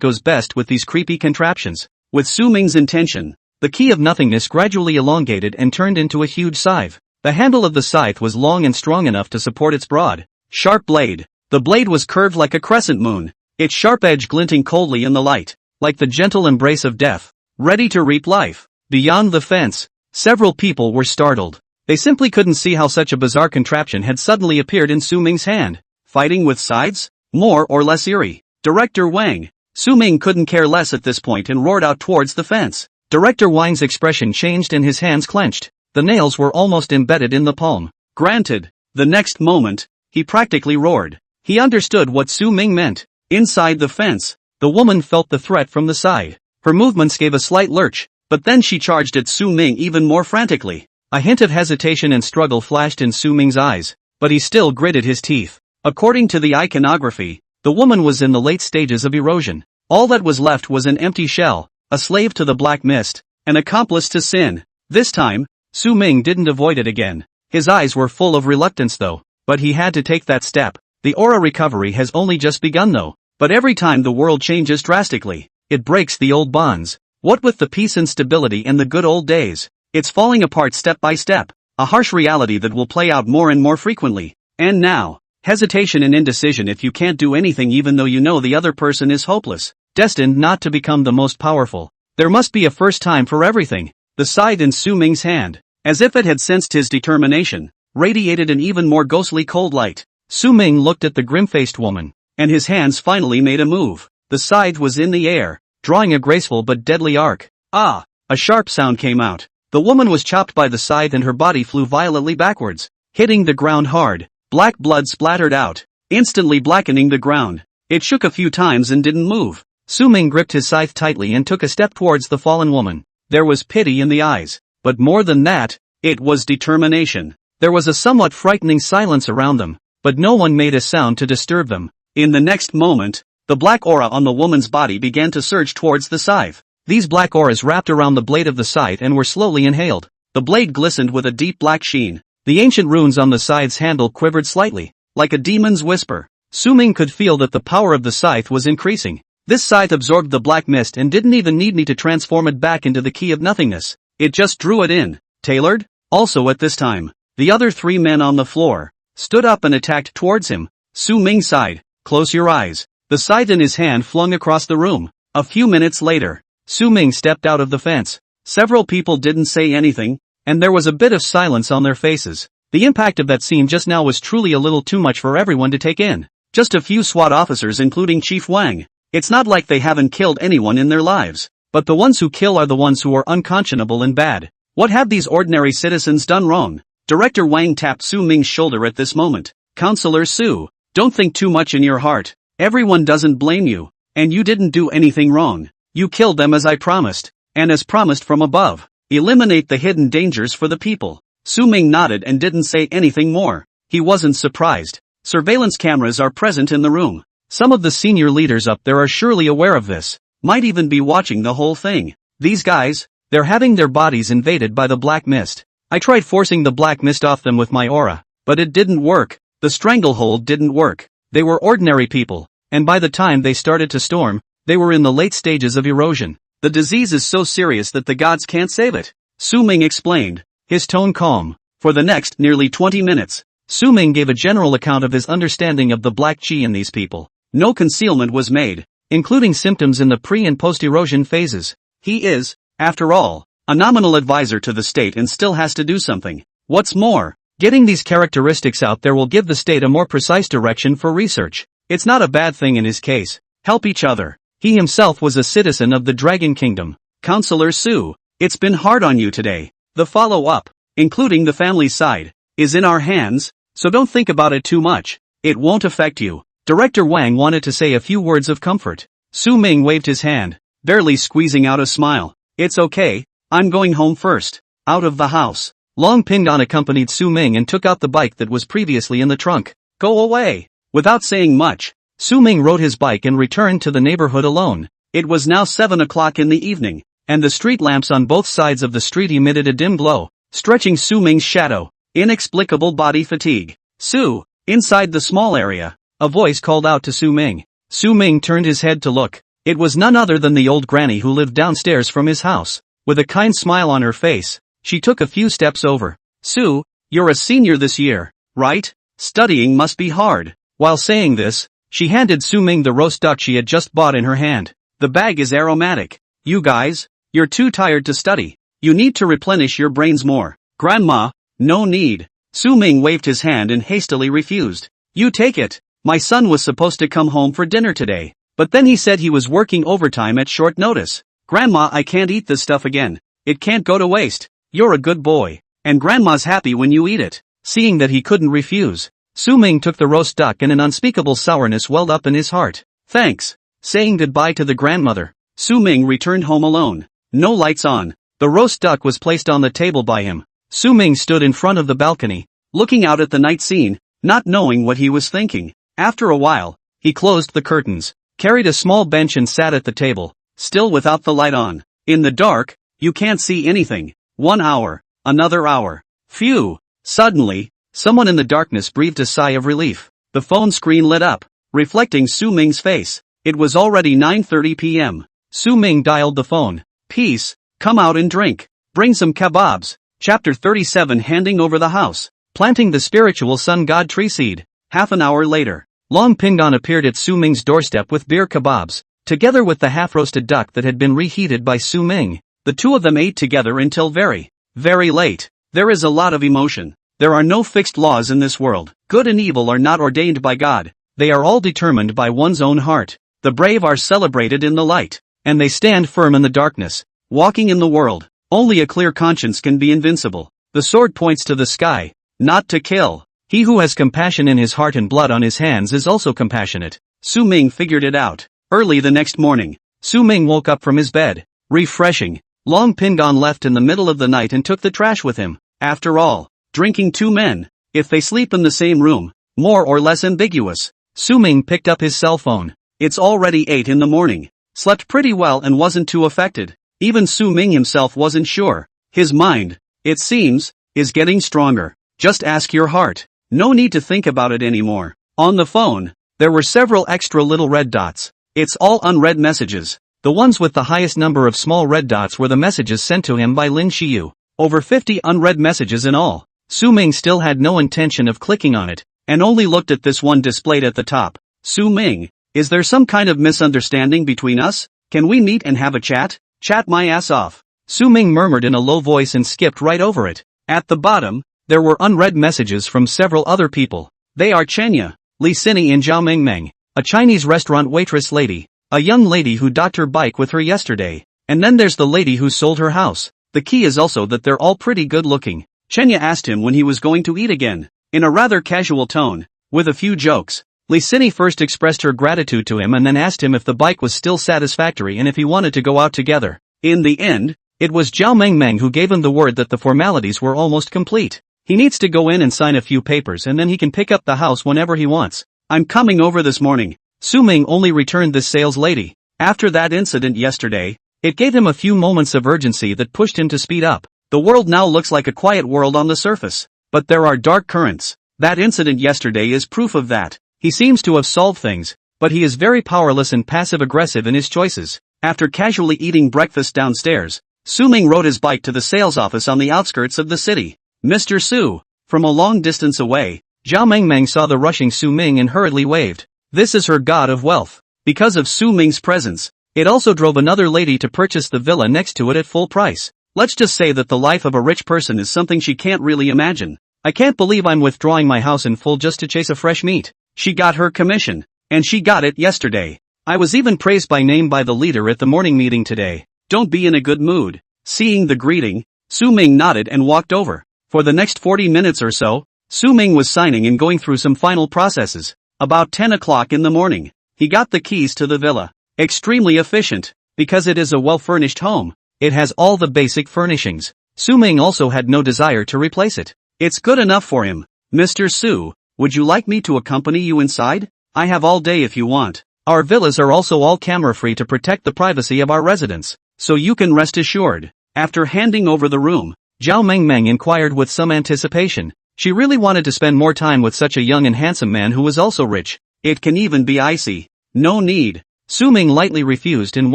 goes best with these creepy contraptions. With Su Ming's intention, the key of nothingness gradually elongated and turned into a huge scythe. The handle of the scythe was long and strong enough to support its broad, sharp blade. The blade was curved like a crescent moon, its sharp edge glinting coldly in the light, like the gentle embrace of death, ready to reap life. Beyond the fence, several people were startled. They simply couldn't see how such a bizarre contraption had suddenly appeared in Su Ming's hand. Fighting with scythes? More or less eerie. Director Wang. Su Ming couldn't care less at this point and roared out towards the fence. Director Wang's expression changed and his hands clenched. The nails were almost embedded in the palm. Granted. The next moment, he practically roared. He understood what Su Ming meant. Inside the fence, the woman felt the threat from the side. Her movements gave a slight lurch, but then she charged at Su Ming even more frantically. A hint of hesitation and struggle flashed in Su Ming's eyes, but he still gritted his teeth. According to the iconography, the woman was in the late stages of erosion. All that was left was an empty shell, a slave to the black mist, an accomplice to sin. This time, Su Ming didn't avoid it again. His eyes were full of reluctance though, but he had to take that step. The aura recovery has only just begun though, but every time the world changes drastically, it breaks the old bonds. What with the peace and stability and the good old days, it's falling apart step by step. A harsh reality that will play out more and more frequently. And now, hesitation and indecision if you can't do anything even though you know the other person is hopeless, destined not to become the most powerful. There must be a first time for everything. The scythe in Su Ming's hand, as if it had sensed his determination, radiated an even more ghostly cold light. Su Ming looked at the grim-faced woman, and his hands finally made a move. The scythe was in the air, drawing a graceful but deadly arc. Ah! A sharp sound came out. The woman was chopped by the scythe and her body flew violently backwards, hitting the ground hard. Black blood splattered out, instantly blackening the ground. It shook a few times and didn't move. Su Ming gripped his scythe tightly and took a step towards the fallen woman. There was pity in the eyes, but more than that, it was determination. There was a somewhat frightening silence around them, but no one made a sound to disturb them. In the next moment, the black aura on the woman's body began to surge towards the scythe. These black auras wrapped around the blade of the scythe and were slowly inhaled. The blade glistened with a deep black sheen. The ancient runes on the scythe's handle quivered slightly, like a demon's whisper. Su Ming could feel that the power of the scythe was increasing. This scythe absorbed the black mist and didn't even need me to transform it back into the key of nothingness. It just drew it in. Tailored? Also at this time, the other three men on the floor stood up and attacked towards him. Su Ming sighed. Close your eyes. The scythe in his hand flung across the room. A few minutes later, Su Ming stepped out of the fence. Several people didn't say anything, and there was a bit of silence on their faces. The impact of that scene just now was truly a little too much for everyone to take in. Just a few SWAT officers including Chief Wang. It's not like they haven't killed anyone in their lives, but the ones who kill are the ones who are unconscionable and bad. What have these ordinary citizens done wrong? Director Wang tapped Su Ming's shoulder at this moment. Counselor Su, don't think too much in your heart. Everyone doesn't blame you, and you didn't do anything wrong. You killed them as I promised, and as promised from above. Eliminate the hidden dangers for the people. Su Ming nodded and didn't say anything more. He wasn't surprised. Surveillance cameras are present in the room. Some of the senior leaders up there are surely aware of this, might even be watching the whole thing. These guys, they're having their bodies invaded by the black mist. I tried forcing the black mist off them with my aura, but it didn't work. The stranglehold didn't work. They were ordinary people, and by the time they started to storm, they were in the late stages of erosion. The disease is so serious that the gods can't save it. Su Ming explained, his tone calm. For the next nearly 20 minutes, Su Ming gave a general account of his understanding of the black chi in these people. No concealment was made, including symptoms in the pre- and post-erosion phases. He is, after all, a nominal advisor to the state and still has to do something. What's more, getting these characteristics out there will give the state a more precise direction for research. It's not a bad thing in his case. Help each other. He himself was a citizen of the Dragon Kingdom. Counselor Su, it's been hard on you today. The follow-up, including the family side, is in our hands, so don't think about it too much. It won't affect you. Director Wang wanted to say a few words of comfort. Su Ming waved his hand, barely squeezing out a smile. It's okay, I'm going home first. Out of the house, Long Pingdon accompanied Su Ming and took out the bike that was previously in the trunk. Go away. Without saying much, Su Ming rode his bike and returned to the neighborhood alone. It was now 7 o'clock in the evening, and the street lamps on both sides of the street emitted a dim glow, stretching Su Ming's shadow. Inexplicable body fatigue. Su, inside the small area, a voice called out to Su Ming. Su Ming turned his head to look. It was none other than the old granny who lived downstairs from his house. With a kind smile on her face, she took a few steps over. Su, you're a senior this year, right? Studying must be hard. While saying this, she handed Su Ming the roast duck she had just bought in her hand. The bag is aromatic. You guys, you're too tired to study. You need to replenish your brains more. Grandma, no need. Su Ming waved his hand and hastily refused. You take it. My son was supposed to come home for dinner today, but then he said he was working overtime at short notice. Grandma, I can't eat this stuff again. It can't go to waste. You're a good boy, and Grandma's happy when you eat it. Seeing that he couldn't refuse, Su Ming took the roast duck and an unspeakable sourness welled up in his heart. Thanks. Saying goodbye to the grandmother, Su Ming returned home alone. No lights on. The roast duck was placed on the table by him. Su Ming stood in front of the balcony, looking out at the night scene, not knowing what he was thinking. After a while, he closed the curtains, carried a small bench and sat at the table, still without the light on. In the dark, you can't see anything. 1 hour, another hour. Phew! Suddenly, someone in the darkness breathed a sigh of relief. The phone screen lit up, reflecting Su Ming's face. It was already 9:30 p.m. Su Ming dialed the phone. Peace, come out and drink. Bring some kebabs. Chapter 37 Handing Over the House. Planting the Spiritual Sun God Tree Seed. Half an hour later, Long Pingon appeared at Su Ming's doorstep with beer kebabs, together with the half-roasted duck that had been reheated by Su Ming. The two of them ate together until very, very late. There is a lot of emotion. There are no fixed laws in this world. Good and evil are not ordained by God. They are all determined by one's own heart. The brave are celebrated in the light, and they stand firm in the darkness. Walking in the world, only a clear conscience can be invincible. The sword points to the sky, not to kill. He who has compassion in his heart and blood on his hands is also compassionate. Su Ming figured it out. Early the next morning, Su Ming woke up from his bed. Refreshing. Long Pingon left in the middle of the night and took the trash with him. After all, drinking two men, if they sleep in the same room, more or less ambiguous. Su Ming picked up his cell phone. It's already 8 in the morning. Slept pretty well and wasn't too affected. Even Su Ming himself wasn't sure. His mind, it seems, is getting stronger. Just ask your heart. No need to think about it anymore. On the phone, there were several extra little red dots. It's all unread messages. The ones with the highest number of small red dots were the messages sent to him by Lin Xiyu. Over 50 unread messages in all. Su Ming still had no intention of clicking on it, and only looked at this one displayed at the top. Su Ming, is there some kind of misunderstanding between us? Can we meet and have a chat? Chat my ass off. Su Ming murmured in a low voice and skipped right over it. At the bottom, there were unread messages from several other people. They are Chenya, Li Sini and Zhao Mengmeng, a Chinese restaurant waitress lady, a young lady who docked her bike with her yesterday, and then there's the lady who sold her house. The key is also that they're all pretty good looking. Chenya asked him when he was going to eat again, in a rather casual tone, with a few jokes. Li Sini first expressed her gratitude to him and then asked him if the bike was still satisfactory and if he wanted to go out together. In the end, it was Zhao Mengmeng who gave him the word that the formalities were almost complete. He needs to go in and sign a few papers and then he can pick up the house whenever he wants. I'm coming over this morning. Su Ming only returned this sales lady. After that incident yesterday, it gave him a few moments of urgency that pushed him to speed up. The world now looks like a quiet world on the surface, but there are dark currents. That incident yesterday is proof of that. He seems to have solved things, but he is very powerless and passive-aggressive in his choices. After casually eating breakfast downstairs, Su Ming rode his bike to the sales office on the outskirts of the city. Mr. Su. From a long distance away, Zhao Mengmeng saw the rushing Su Ming and hurriedly waved. This is her god of wealth. Because of Su Ming's presence, it also drove another lady to purchase the villa next to it at full price. Let's just say that the life of a rich person is something she can't really imagine. I can't believe I'm withdrawing my house in full just to chase a fresh meat. She got her commission, and she got it yesterday. I was even praised by name by the leader at the morning meeting today. Don't be in a good mood. Seeing the greeting, Su Ming nodded and walked over. For the next 40 minutes or so, Su Ming was signing and going through some final processes. About 10 o'clock in the morning, he got the keys to the villa. Extremely efficient, because it is a well-furnished home. It has all the basic furnishings. Su Ming also had no desire to replace it. It's good enough for him. Mr. Su, would you like me to accompany you inside? I have all day if you want. Our villas are also all camera-free to protect the privacy of our residents, so you can rest assured. After handing over the room, Zhao Mengmeng inquired with some anticipation. She really wanted to spend more time with such a young and handsome man who was also rich. It can even be icy. No need. Su Ming lightly refused and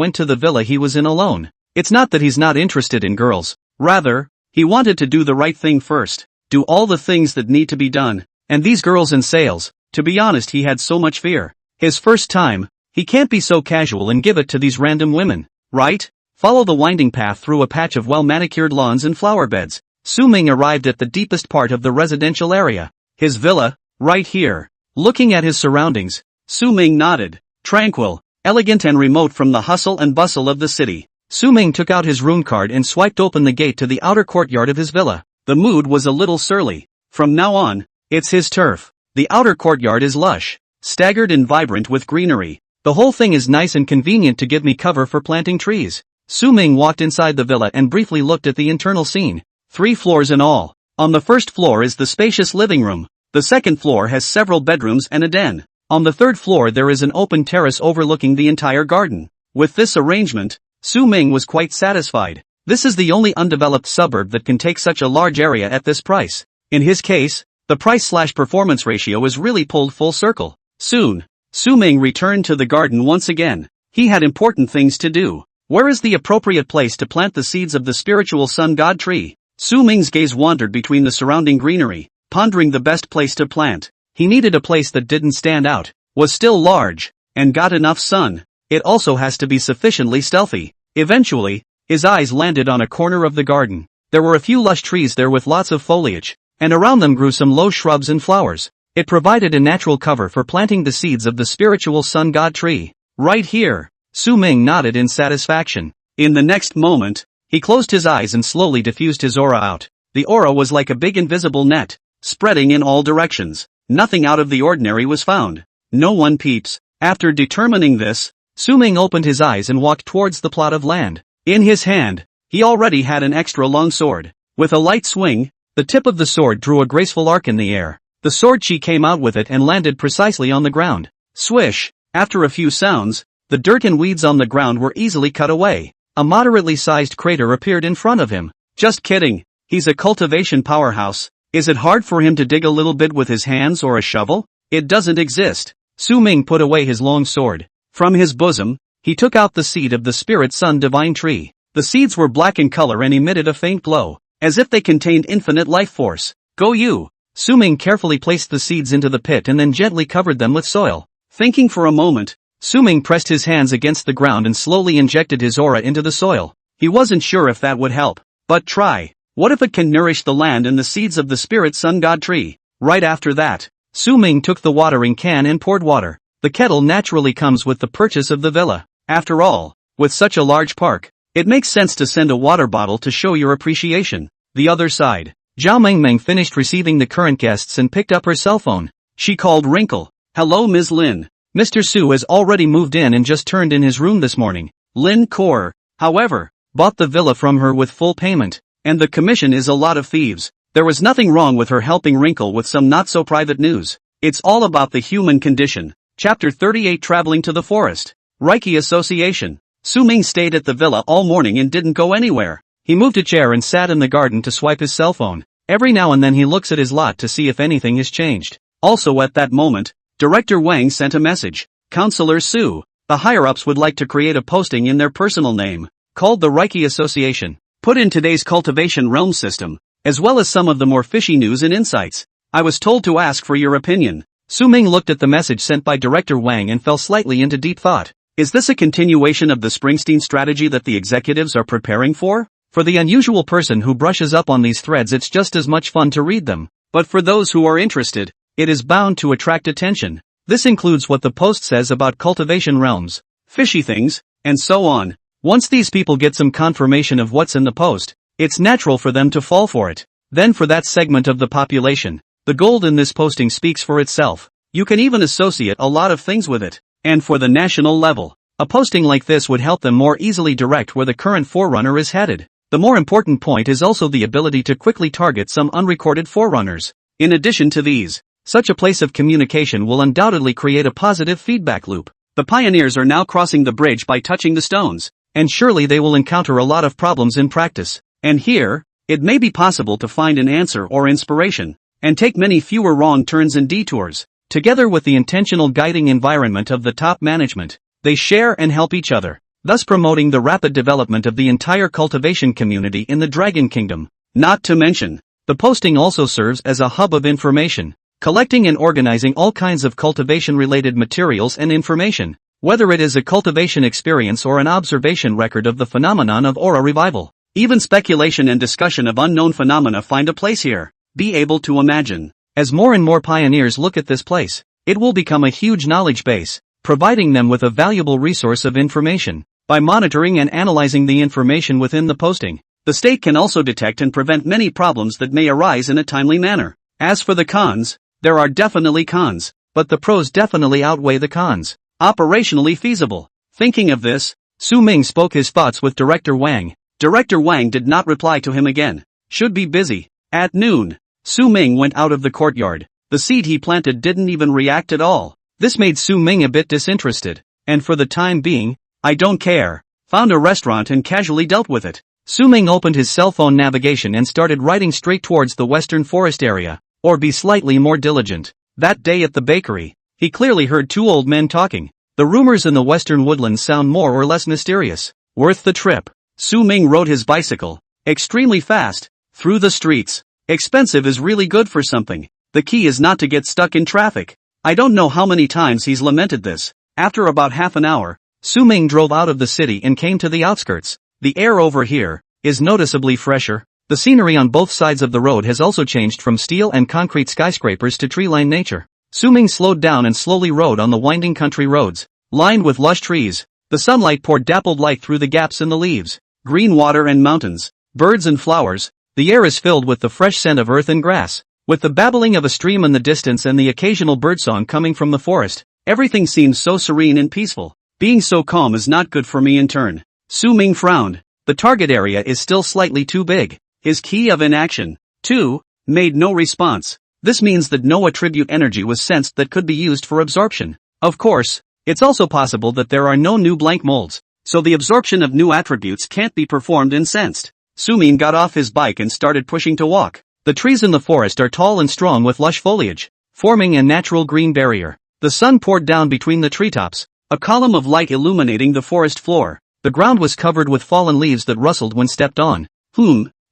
went to the villa he was in alone. It's not that he's not interested in girls. Rather, he wanted to do the right thing first. Do all the things that need to be done. And these girls in sales, to be honest, he had so much fear. His first time, he can't be so casual and give it to these random women, right? Follow the winding path through a patch of well-manicured lawns and flower beds. Su Ming arrived at the deepest part of the residential area. His villa, right here. Looking at his surroundings, Su Ming nodded. Tranquil, elegant and remote from the hustle and bustle of the city. Su Ming took out his rune card and swiped open the gate to the outer courtyard of his villa. The mood was a little surly. From now on, it's his turf. The outer courtyard is lush, staggered and vibrant with greenery. The whole thing is nice and convenient to give me cover for planting trees. Su Ming walked inside the villa and briefly looked at the internal scene. 3 floors in all. On the first floor is the spacious living room. The second floor has several bedrooms and a den. On the third floor there is an open terrace overlooking the entire garden. With this arrangement, Su Ming was quite satisfied. This is the only undeveloped suburb that can take such a large area at this price. In his case, the price/performance ratio is really pulled full circle. Soon, Su Ming returned to the garden once again. He had important things to do. Where is the appropriate place to plant the seeds of the spiritual sun god tree? Su Ming's gaze wandered between the surrounding greenery, pondering the best place to plant. He needed a place that didn't stand out, was still large, and got enough sun. It also has to be sufficiently stealthy. Eventually, his eyes landed on a corner of the garden. There were a few lush trees there with lots of foliage, and around them grew some low shrubs and flowers. It provided a natural cover for planting the seeds of the spiritual sun god tree. Right here, Su Ming nodded in satisfaction. In the next moment, he closed his eyes and slowly diffused his aura out. The aura was like a big invisible net, spreading in all directions. Nothing out of the ordinary was found. No one peeps. After determining this, Su Ming opened his eyes and walked towards the plot of land. In his hand, he already had an extra long sword. With a light swing, the tip of the sword drew a graceful arc in the air. The sword chi came out with it and landed precisely on the ground. Swish! After a few sounds, the dirt and weeds on the ground were easily cut away. A moderately sized crater appeared in front of him. Just kidding. He's a cultivation powerhouse. Is it hard for him to dig a little bit with his hands or a shovel? It doesn't exist. Su Ming put away his long sword. From his bosom, he took out the seed of the spirit sun divine tree. The seeds were black in color and emitted a faint glow, as if they contained infinite life force. Go you! Su Ming carefully placed the seeds into the pit and then gently covered them with soil. Thinking for a moment, Su Ming pressed his hands against the ground and slowly injected his aura into the soil. He wasn't sure if that would help. But try. What if it can nourish the land and the seeds of the spirit sun god tree? Right after that, Su Ming took the watering can and poured water. The kettle naturally comes with the purchase of the villa. After all, with such a large park, it makes sense to send a water bottle to show your appreciation. The other side. Zhao Mengmeng finished receiving the current guests and picked up her cell phone. She called Wrinkle. Hello Ms. Lin. Mr. Su has already moved in and just turned in his room this morning. Lin Kaur, however, bought the villa from her with full payment, and the commission is a lot of thieves. There was nothing wrong with her helping Wrinkle with some not-so-private news. It's all about the human condition. Chapter 38 Traveling to the Forest. Reiki Association. Su Ming stayed at the villa all morning and didn't go anywhere. He moved a chair and sat in the garden to swipe his cell phone. Every now and then he looks at his lot to see if anything has changed. Also at that moment, Director Wang sent a message. Counselor Su, the higher-ups would like to create a posting in their personal name, called the Reiki Association, put in today's cultivation realm system, as well as some of the more fishy news and insights. I was told to ask for your opinion. Su Ming looked at the message sent by Director Wang and fell slightly into deep thought. Is this a continuation of the Springsteen strategy that the executives are preparing for? For the unusual person who brushes up on these threads, it's just as much fun to read them. But for those who are interested, it is bound to attract attention. This includes what the post says about cultivation realms, fishy things, and so on. Once these people get some confirmation of what's in the post, it's natural for them to fall for it. Then for that segment of the population, the gold in this posting speaks for itself. You can even associate a lot of things with it. And for the national level, a posting like this would help them more easily direct where the current forerunner is headed. The more important point is also the ability to quickly target some unrecorded forerunners. In addition to these, such a place of communication will undoubtedly create a positive feedback loop. The pioneers are now crossing the bridge by touching the stones, and surely they will encounter a lot of problems in practice. And here, it may be possible to find an answer or inspiration, and take many fewer wrong turns and detours. Together with the intentional guiding environment of the top management, they share and help each other, thus promoting the rapid development of the entire cultivation community in the Dragon Kingdom. Not to mention, the posting also serves as a hub of information, collecting and organizing all kinds of cultivation-related materials and information, whether it is a cultivation experience or an observation record of the phenomenon of aura revival. Even speculation and discussion of unknown phenomena find a place here. Be able to imagine. As more and more pioneers look at this place, it will become a huge knowledge base, providing them with a valuable resource of information. By monitoring and analyzing the information within the posting, the state can also detect and prevent many problems that may arise in a timely manner. As for the cons, there are definitely cons, but the pros definitely outweigh the cons. Operationally feasible. Thinking of this, Su Ming spoke his thoughts with Director Wang. Director Wang did not reply to him again. Should be busy. At noon, Su Ming went out of the courtyard. The seed he planted didn't even react at all. This made Su Ming a bit disinterested, and for the time being, I don't care. Found a restaurant and casually dealt with it. Su Ming opened his cell phone navigation and started riding straight towards the western forest area, or be slightly more diligent. That day at the bakery, he clearly heard two old men talking. The rumors in the western woodlands sound more or less mysterious. Worth the trip. Su Ming rode his bicycle, extremely fast, through the streets. Expensive is really good for something. The key is not to get stuck in traffic. I don't know how many times he's lamented this. After about half an hour, Su-ming drove out of the city and came to the outskirts. The air over here is noticeably fresher. The scenery on both sides of the road has also changed from steel and concrete skyscrapers to tree-lined nature. Su-ming slowed down and slowly rode on the winding country roads, lined with lush trees. The sunlight poured dappled light through the gaps in the leaves. Green water and mountains, birds and flowers. The air is filled with the fresh scent of earth and grass. With the babbling of a stream in the distance and the occasional birdsong coming from the forest, everything seems so serene and peaceful. Being so calm is not good for me in turn. Su-ming frowned. The target area is still slightly too big. His key of inaction, 2, made no response. This means that no attribute energy was sensed that could be used for absorption. Of course, it's also possible that there are no new blank molds, so the absorption of new attributes can't be performed and sensed. Su-ming got off his bike and started pushing to walk. The trees in the forest are tall and strong with lush foliage, forming a natural green barrier. The sun poured down between the treetops, a column of light illuminating the forest floor. The ground was covered with fallen leaves that rustled when stepped on.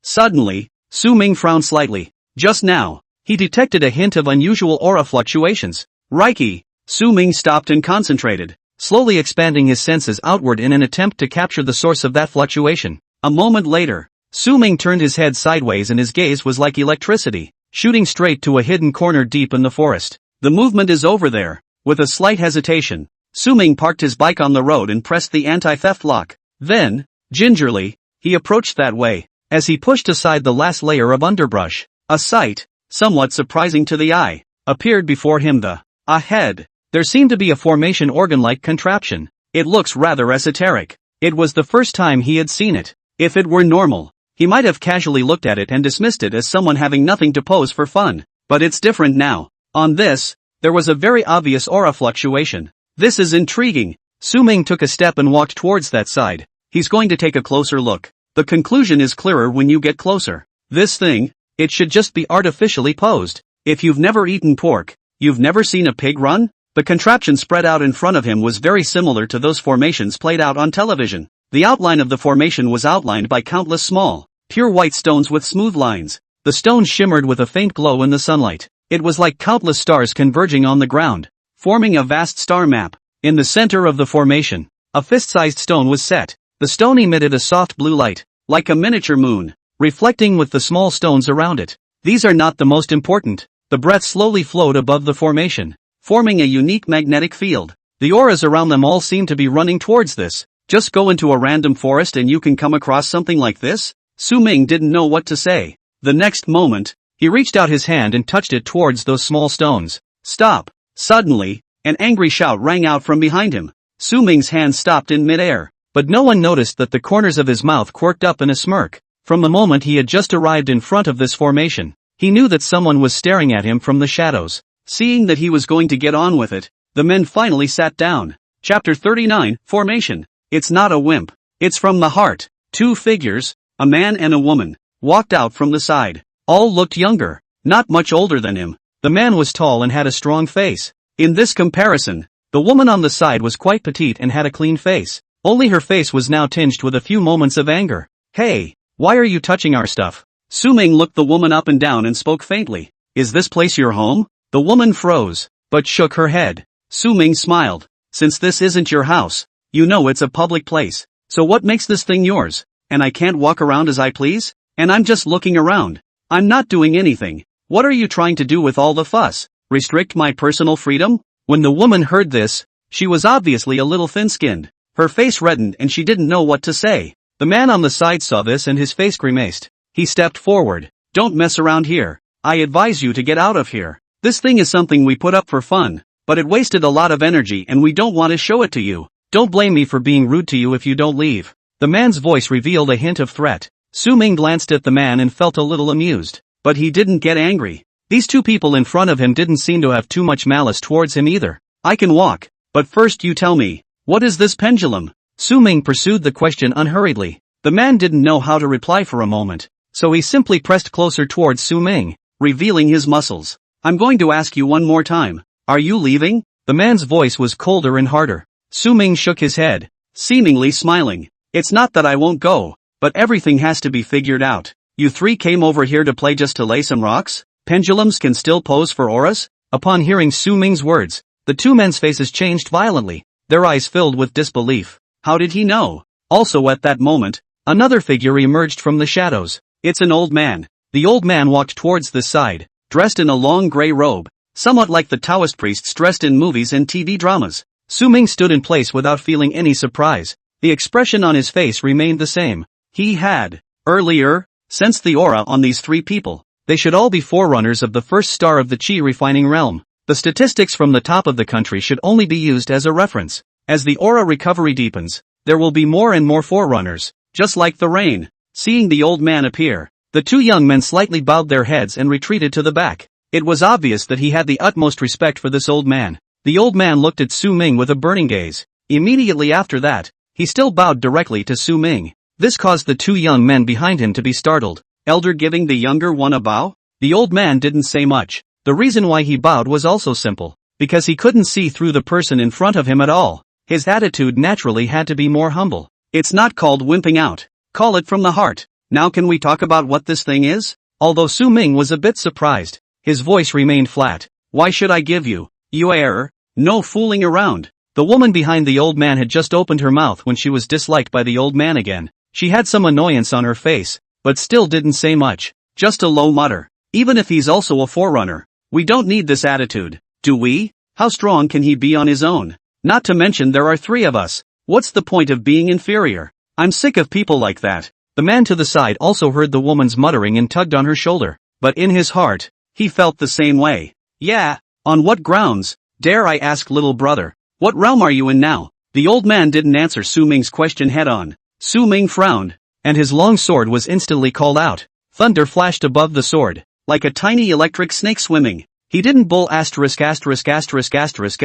Suddenly, Su-ming frowned slightly. Just now, he detected a hint of unusual aura fluctuations. Reiki. Su-ming stopped and concentrated, slowly expanding his senses outward in an attempt to capture the source of that fluctuation. A moment later, Su-ming turned his head sideways and his gaze was like electricity, shooting straight to a hidden corner deep in the forest. The movement is over there. With a slight hesitation, Su-ming parked his bike on the road and pressed the anti-theft lock. Then, gingerly, he approached that way. As he pushed aside the last layer of underbrush, a sight, somewhat surprising to the eye, appeared before him. Ahead, there seemed to be a formation organ-like contraption. It looks rather esoteric. It was the first time he had seen it. If it were normal, he might have casually looked at it and dismissed it as someone having nothing to pose for fun. But it's different now. On this, there was a very obvious aura fluctuation. This is intriguing. Su-ming took a step and walked towards that side. He's going to take a closer look. The conclusion is clearer when you get closer. This thing, it should just be artificially posed. If you've never eaten pork, you've never seen a pig run? The contraption spread out in front of him was very similar to those formations played out on television. The outline of the formation was outlined by countless small, pure white stones with smooth lines. The stones shimmered with a faint glow in the sunlight. It was like countless stars converging on the ground, forming a vast star map. In the center of the formation, a fist-sized stone was set. The stone emitted a soft blue light, like a miniature moon, reflecting with the small stones around it. These are not the most important. The breath slowly flowed above the formation, forming a unique magnetic field. The auras around them all seem to be running towards this. Just go into a random forest and you can come across something like this? Su-ming didn't know what to say. The next moment, he reached out his hand and touched it towards those small stones. Stop! Suddenly, an angry shout rang out from behind him. Su-ming's hand stopped in midair, but no one noticed that the corners of his mouth quirked up in a smirk. From the moment he had just arrived in front of this formation, he knew that someone was staring at him from the shadows. Seeing that he was going to get on with it, the men finally sat down. Chapter 39, Formation. It's not a wimp. It's from the heart. Two figures, a man and a woman, walked out from the side. All looked younger, not much older than him. The man was tall and had a strong face. In this comparison, the woman on the side was quite petite and had a clean face. Only her face was now tinged with a few moments of anger. Hey, why are you touching our stuff? Su-ming looked the woman up and down and spoke faintly. Is this place your home? The woman froze, but shook her head. Su-ming smiled. Since this isn't your house, you know it's a public place. So what makes this thing yours? And I can't walk around as I please? And I'm just looking around. I'm not doing anything. What are you trying to do with all the fuss? Restrict my personal freedom? When the woman heard this, she was obviously a little thin-skinned. Her face reddened and she didn't know what to say. The man on the side saw this and his face grimaced. He stepped forward. Don't mess around here. I advise you to get out of here. This thing is something we put up for fun, but it wasted a lot of energy and we don't want to show it to you. Don't blame me for being rude to you if you don't leave. The man's voice revealed a hint of threat. Su-ming glanced at the man and felt a little amused, but he didn't get angry. These two people in front of him didn't seem to have too much malice towards him either. I can walk, but first you tell me, what is this pendulum? Su-ming pursued the question unhurriedly. The man didn't know how to reply for a moment, so he simply pressed closer towards Su-ming, revealing his muscles. I'm going to ask you one more time. Are you leaving? The man's voice was colder and harder. Su-ming shook his head, seemingly smiling. It's not that I won't go, but everything has to be figured out. You three came over here to play just to lay some rocks? Pendulums can still pose for auras? Upon hearing Su Ming's words, the two men's faces changed violently, their eyes filled with disbelief. How did he know? Also at that moment, another figure emerged from the shadows. It's an old man. The old man walked towards this side, dressed in a long gray robe, somewhat like the Taoist priests dressed in movies and TV dramas. Su Ming stood in place without feeling any surprise. The expression on his face remained the same. He had, earlier, sensed the aura on these three people. They should all be forerunners of the first star of the Qi refining realm. The statistics from the top of the country should only be used as a reference. As the aura recovery deepens, there will be more and more forerunners, just like the rain. Seeing the old man appear, the two young men slightly bowed their heads and retreated to the back. It was obvious that he had the utmost respect for this old man. The old man looked at Su Ming with a burning gaze. Immediately after that, he still bowed directly to Su Ming. This caused the two young men behind him to be startled. Elder giving the younger one a bow? The old man didn't say much. The reason why he bowed was also simple. Because he couldn't see through the person in front of him at all. His attitude naturally had to be more humble. It's not called wimping out. Call it from the heart. Now can we talk about what this thing is? Although Su Ming was a bit surprised, his voice remained flat. Why should I give you? You error. No fooling around. The woman behind the old man had just opened her mouth when she was disliked by the old man again. She had some annoyance on her face, but still didn't say much. Just a low mutter. Even if he's also a forerunner, we don't need this attitude, do we? How strong can he be on his own? Not to mention there are three of us. What's the point of being inferior? I'm sick of people like that. The man to the side also heard the woman's muttering and tugged on her shoulder, but in his heart, he felt the same way. Yeah, on what grounds? Dare I ask, little brother? What realm are you in now? The old man didn't answer Su Ming's question head on. Su Ming frowned, and his long sword was instantly called out. Thunder flashed above the sword, like a tiny electric snake swimming. He didn't bull at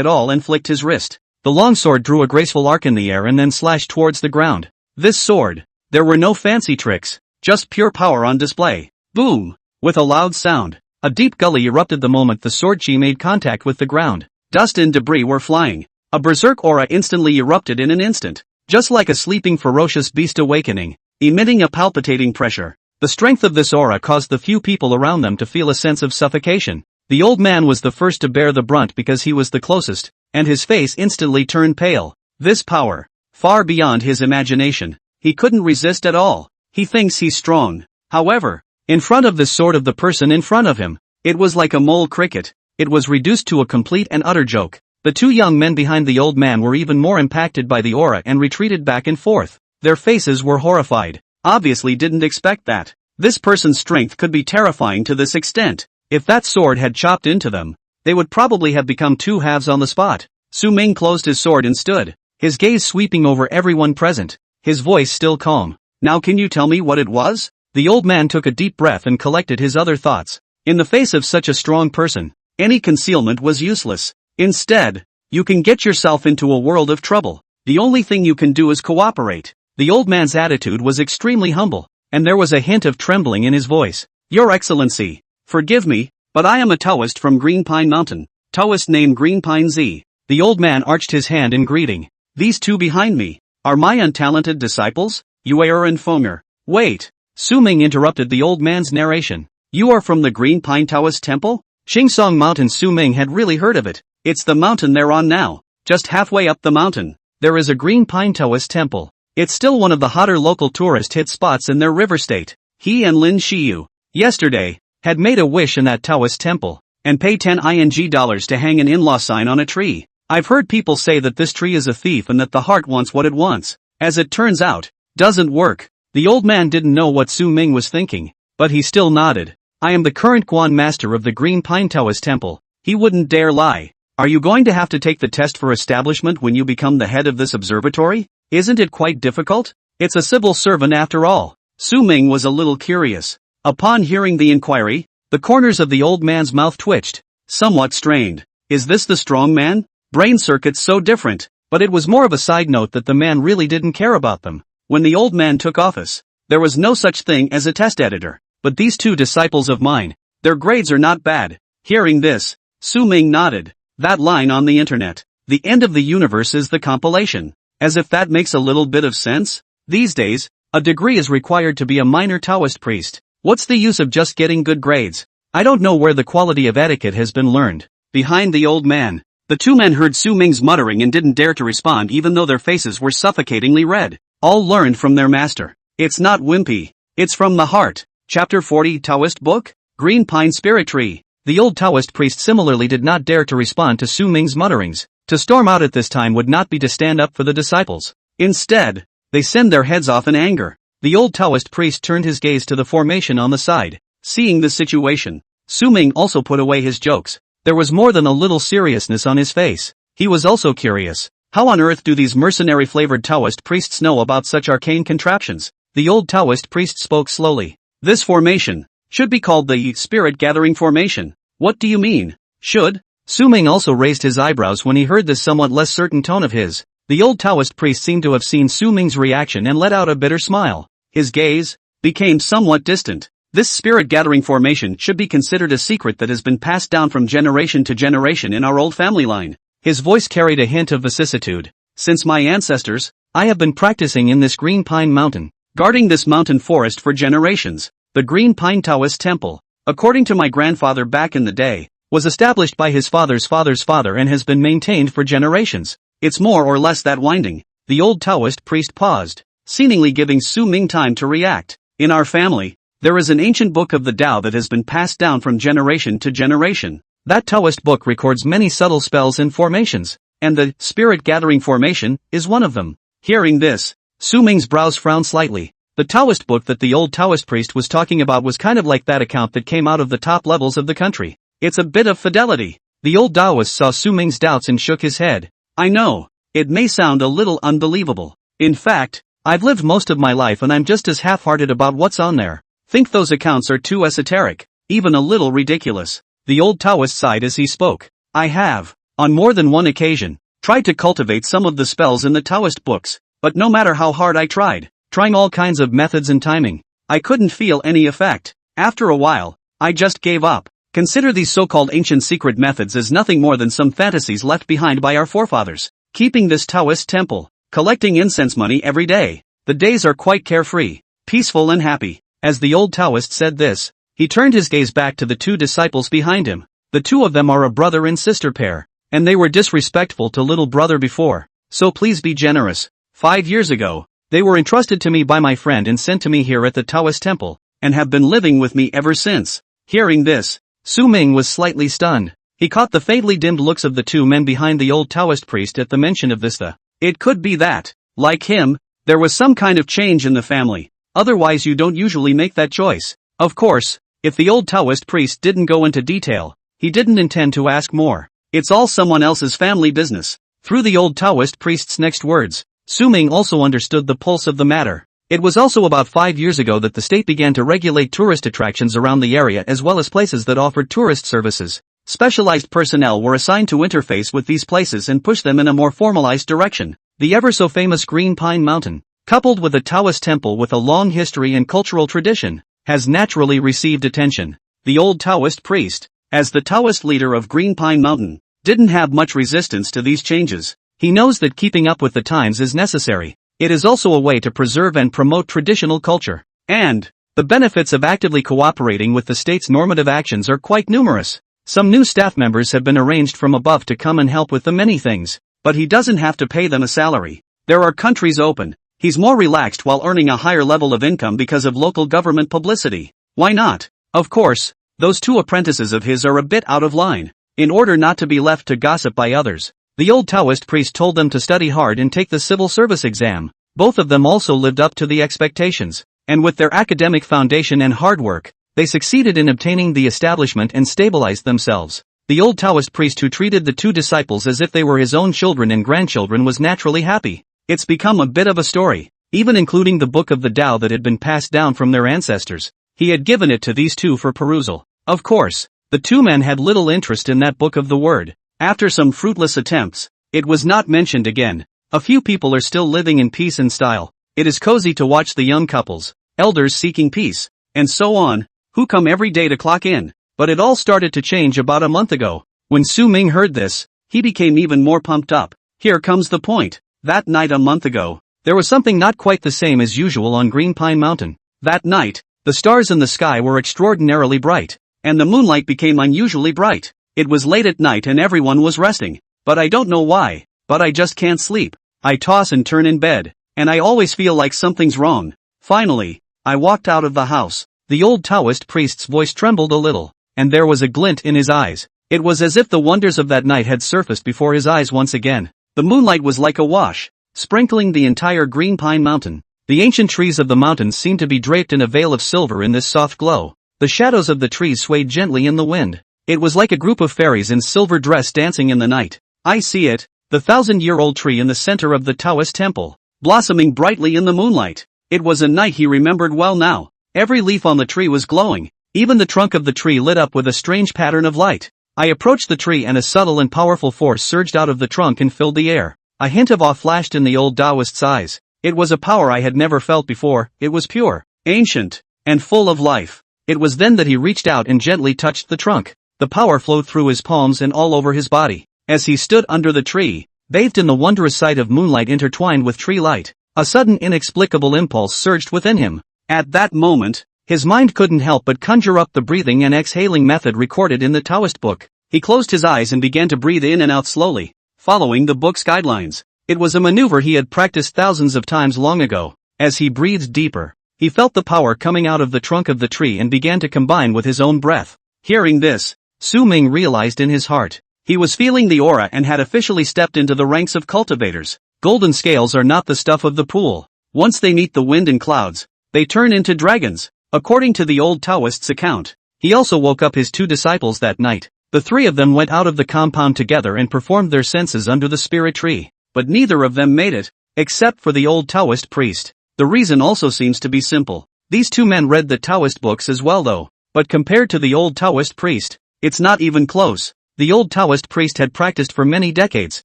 all and flicked his wrist. The long sword drew a graceful arc in the air and then slashed towards the ground. This sword, there were no fancy tricks, just pure power on display. Boom! With a loud sound, a deep gully erupted the moment the sword chi made contact with the ground. Dust and debris were flying. A berserk aura instantly erupted in an instant, just like a sleeping ferocious beast awakening, emitting a palpitating pressure. The strength of this aura caused the few people around them to feel a sense of suffocation. The old man was the first to bear the brunt because he was the closest, and his face instantly turned pale. This power, far beyond his imagination, he couldn't resist at all. He thinks he's strong. However, in front of this sword of the person in front of him, it was like a mole cricket. It was reduced to a complete and utter joke. The two young men behind the old man were even more impacted by the aura and retreated back and forth. Their faces were horrified. Obviously didn't expect that. This person's strength could be terrifying to this extent. If that sword had chopped into them, they would probably have become two halves on the spot. Su Ming closed his sword and stood, his gaze sweeping over everyone present, his voice still calm. Now can you tell me what it was? The old man took a deep breath and collected his other thoughts. In the face of such a strong person, any concealment was useless. Instead, you can get yourself into a world of trouble. The only thing you can do is cooperate. The old man's attitude was extremely humble, and there was a hint of trembling in his voice. Your Excellency, forgive me, but I am a Taoist from Green Pine Mountain. Taoist named Green Pine Z. The old man arched his hand in greeting. These two behind me are my untalented disciples, Yuer and Fonger. Wait. Su Ming interrupted the old man's narration. You are from the Green Pine Taoist Temple? Qingsong Mountain. Su Ming had really heard of it. It's the mountain they're on now. Just halfway up the mountain, there is a Green Pine Taoist temple. It's still one of the hotter local tourist hit spots in their river state. He and Lin Shiyu, yesterday, had made a wish in that Taoist temple, and paid 10 ING dollars to hang an in-law sign on a tree. I've heard people say that this tree is a thief and that the heart wants what it wants. As it turns out, doesn't work. The old man didn't know what Su Ming was thinking, but he still nodded. I am the current Guan master of the Green Pine Taoist temple. He wouldn't dare lie. Are you going to have to take the test for establishment when you become the head of this observatory? Isn't it quite difficult? It's a civil servant after all. Su Ming was a little curious. Upon hearing the inquiry, the corners of the old man's mouth twitched, somewhat strained. Is this the strong man? Brain circuits so different, but it was more of a side note that the man really didn't care about them. When the old man took office, there was no such thing as a test editor. But these two disciples of mine, their grades are not bad. Hearing this, Su Ming nodded. That line on the internet, the end of the universe is the compilation. As if that makes a little bit of sense. These days, a degree is required to be a minor Taoist priest. What's the use of just getting good grades? I don't know where the quality of etiquette has been learned. Behind the old man, the two men heard Su Ming's muttering and didn't dare to respond even though their faces were suffocatingly red. All learned from their master. It's not wimpy. It's from the heart. Chapter 40 Taoist Book? Green Pine Spirit Tree. The old Taoist priest similarly did not dare to respond to Su Ming's mutterings. To storm out at this time would not be to stand up for the disciples. Instead, they send their heads off in anger. The old Taoist priest turned his gaze to the formation on the side. Seeing the situation, Su Ming also put away his jokes. There was more than a little seriousness on his face. He was also curious. How on earth do these mercenary-flavored Taoist priests know about such arcane contraptions? The old Taoist priest spoke slowly. This formation should be called the spirit-gathering formation. What do you mean? Should? Su Ming also raised his eyebrows when he heard this somewhat less certain tone of his. The old Taoist priest seemed to have seen Su Ming's reaction and let out a bitter smile. His gaze became somewhat distant. This spirit-gathering formation should be considered a secret that has been passed down from generation to generation in our old family line. His voice carried a hint of vicissitude. Since my ancestors, I have been practicing in this Green Pine Mountain, guarding this mountain forest for generations. The Green Pine Taoist Temple, according to my grandfather back in the day, was established by his father's father's father and has been maintained for generations. It's more or less that winding. The old Taoist priest paused, seemingly giving Su Ming time to react. In our family, there is an ancient book of the Tao that has been passed down from generation to generation. That Taoist book records many subtle spells and formations, and the spirit-gathering formation is one of them. Hearing this, Su Ming's brows frowned slightly. The Taoist book that the old Taoist priest was talking about was kind of like that account that came out of the top levels of the country. It's a bit of fidelity. The old Taoist saw Su Ming's doubts and shook his head. I know, it may sound a little unbelievable. In fact, I've lived most of my life and I'm just as half-hearted about what's on there. Think those accounts are too esoteric, even a little ridiculous. The old Taoist sighed as he spoke. I have, on more than one occasion, tried to cultivate some of the spells in the Taoist books, but no matter how hard I tried, trying all kinds of methods and timing, I couldn't feel any effect. After a while, I just gave up. Consider these so-called ancient secret methods as nothing more than some fantasies left behind by our forefathers. Keeping this Taoist temple, collecting incense money every day. The days are quite carefree, peaceful and happy. As the old Taoist said this, he turned his gaze back to the two disciples behind him. The two of them are a brother and sister pair, and they were disrespectful to little brother before, so please be generous. 5 years ago, they were entrusted to me by my friend and sent to me here at the Taoist temple, and have been living with me ever since. Hearing this, Su Ming was slightly stunned. He caught the faintly dimmed looks of the two men behind the old Taoist priest at the mention of this. It could be that, like him, there was some kind of change in the family. Otherwise you don't usually make that choice. Of course, if the old Taoist priest didn't go into detail, he didn't intend to ask more. It's all someone else's family business. Through the old Taoist priest's next words, Su Ming also understood the pulse of the matter. It was also about 5 years ago that the state began to regulate tourist attractions around the area as well as places that offered tourist services. Specialized personnel were assigned to interface with these places and push them in a more formalized direction. The ever-so-famous Green Pine Mountain, coupled with a Taoist temple with a long history and cultural tradition, has naturally received attention. The old Taoist priest, as the Taoist leader of Green Pine Mountain, didn't have much resistance to these changes. He knows that keeping up with the times is necessary. It is also a way to preserve and promote traditional culture. And the benefits of actively cooperating with the state's normative actions are quite numerous. Some new staff members have been arranged from above to come and help with the many things, but he doesn't have to pay them a salary. There are countries open. He's more relaxed while earning a higher level of income because of local government publicity. Why not? Of course, those two apprentices of his are a bit out of line. In order not to be left to gossip by others, the old Taoist priest told them to study hard and take the civil service exam. Both of them also lived up to the expectations, and with their academic foundation and hard work, they succeeded in obtaining the establishment and stabilized themselves. The old Taoist priest who treated the two disciples as if they were his own children and grandchildren was naturally happy. It's become a bit of a story, even including the book of the Tao that had been passed down from their ancestors. He had given it to these two for perusal. Of course, the two men had little interest in that book of the word. After some fruitless attempts, it was not mentioned again. A few people are still living in peace and style. It is cozy to watch the young couples, elders seeking peace, and so on, who come every day to clock in. But it all started to change about a month ago. When Su Ming heard this, he became even more pumped up. Here comes the point. That night a month ago, there was something not quite the same as usual on Green Pine Mountain. That night, The stars in the sky were extraordinarily bright, and the moonlight became unusually bright. It was late at night and everyone was resting, but I don't know why, but I just can't sleep. I toss and turn in bed, and I always feel like something's wrong. Finally, I walked out of the house. The old Taoist priest's voice trembled a little, and there was a glint in his eyes. It was as if the wonders of that night had surfaced before his eyes once again. The moonlight was like a wash, sprinkling the entire green pine mountain. The ancient trees of the mountains seemed to be draped in a veil of silver in this soft glow. The shadows of the trees swayed gently in the wind. It was like a group of fairies in silver dress dancing in the night. I see it, the 1,000-year-old tree in the center of the Taoist temple, blossoming brightly in the moonlight. It was a night he remembered well now. Every leaf on the tree was glowing. Even the trunk of the tree lit up with a strange pattern of light. I approached the tree and a subtle and powerful force surged out of the trunk and filled the air. A hint of awe flashed in the old Taoist's eyes. It was a power I had never felt before. It was pure, ancient, and full of life. It was then that he reached out and gently touched the trunk. The power flowed through his palms and all over his body. As he stood under the tree, bathed in the wondrous sight of moonlight intertwined with tree light, a sudden inexplicable impulse surged within him. At that moment, his mind couldn't help but conjure up the breathing and exhaling method recorded in the Taoist book. He closed his eyes and began to breathe in and out slowly, following the book's guidelines. It was a maneuver he had practiced thousands of times long ago. As he breathed deeper, he felt the power coming out of the trunk of the tree and began to combine with his own breath. Hearing this, Su Ming realized in his heart, he was feeling the aura and had officially stepped into the ranks of cultivators. Golden scales are not the stuff of the pool. Once they meet the wind and clouds, they turn into dragons. According to the old Taoist's account, he also woke up his 2 disciples that night. The 3 of them went out of the compound together and performed their senses under the spirit tree, but neither of them made it, except for the old Taoist priest. The reason also seems to be simple. These 2 men read the Taoist books as well though, but compared to the old Taoist priest, it's not even close. The old Taoist priest had practiced for many decades,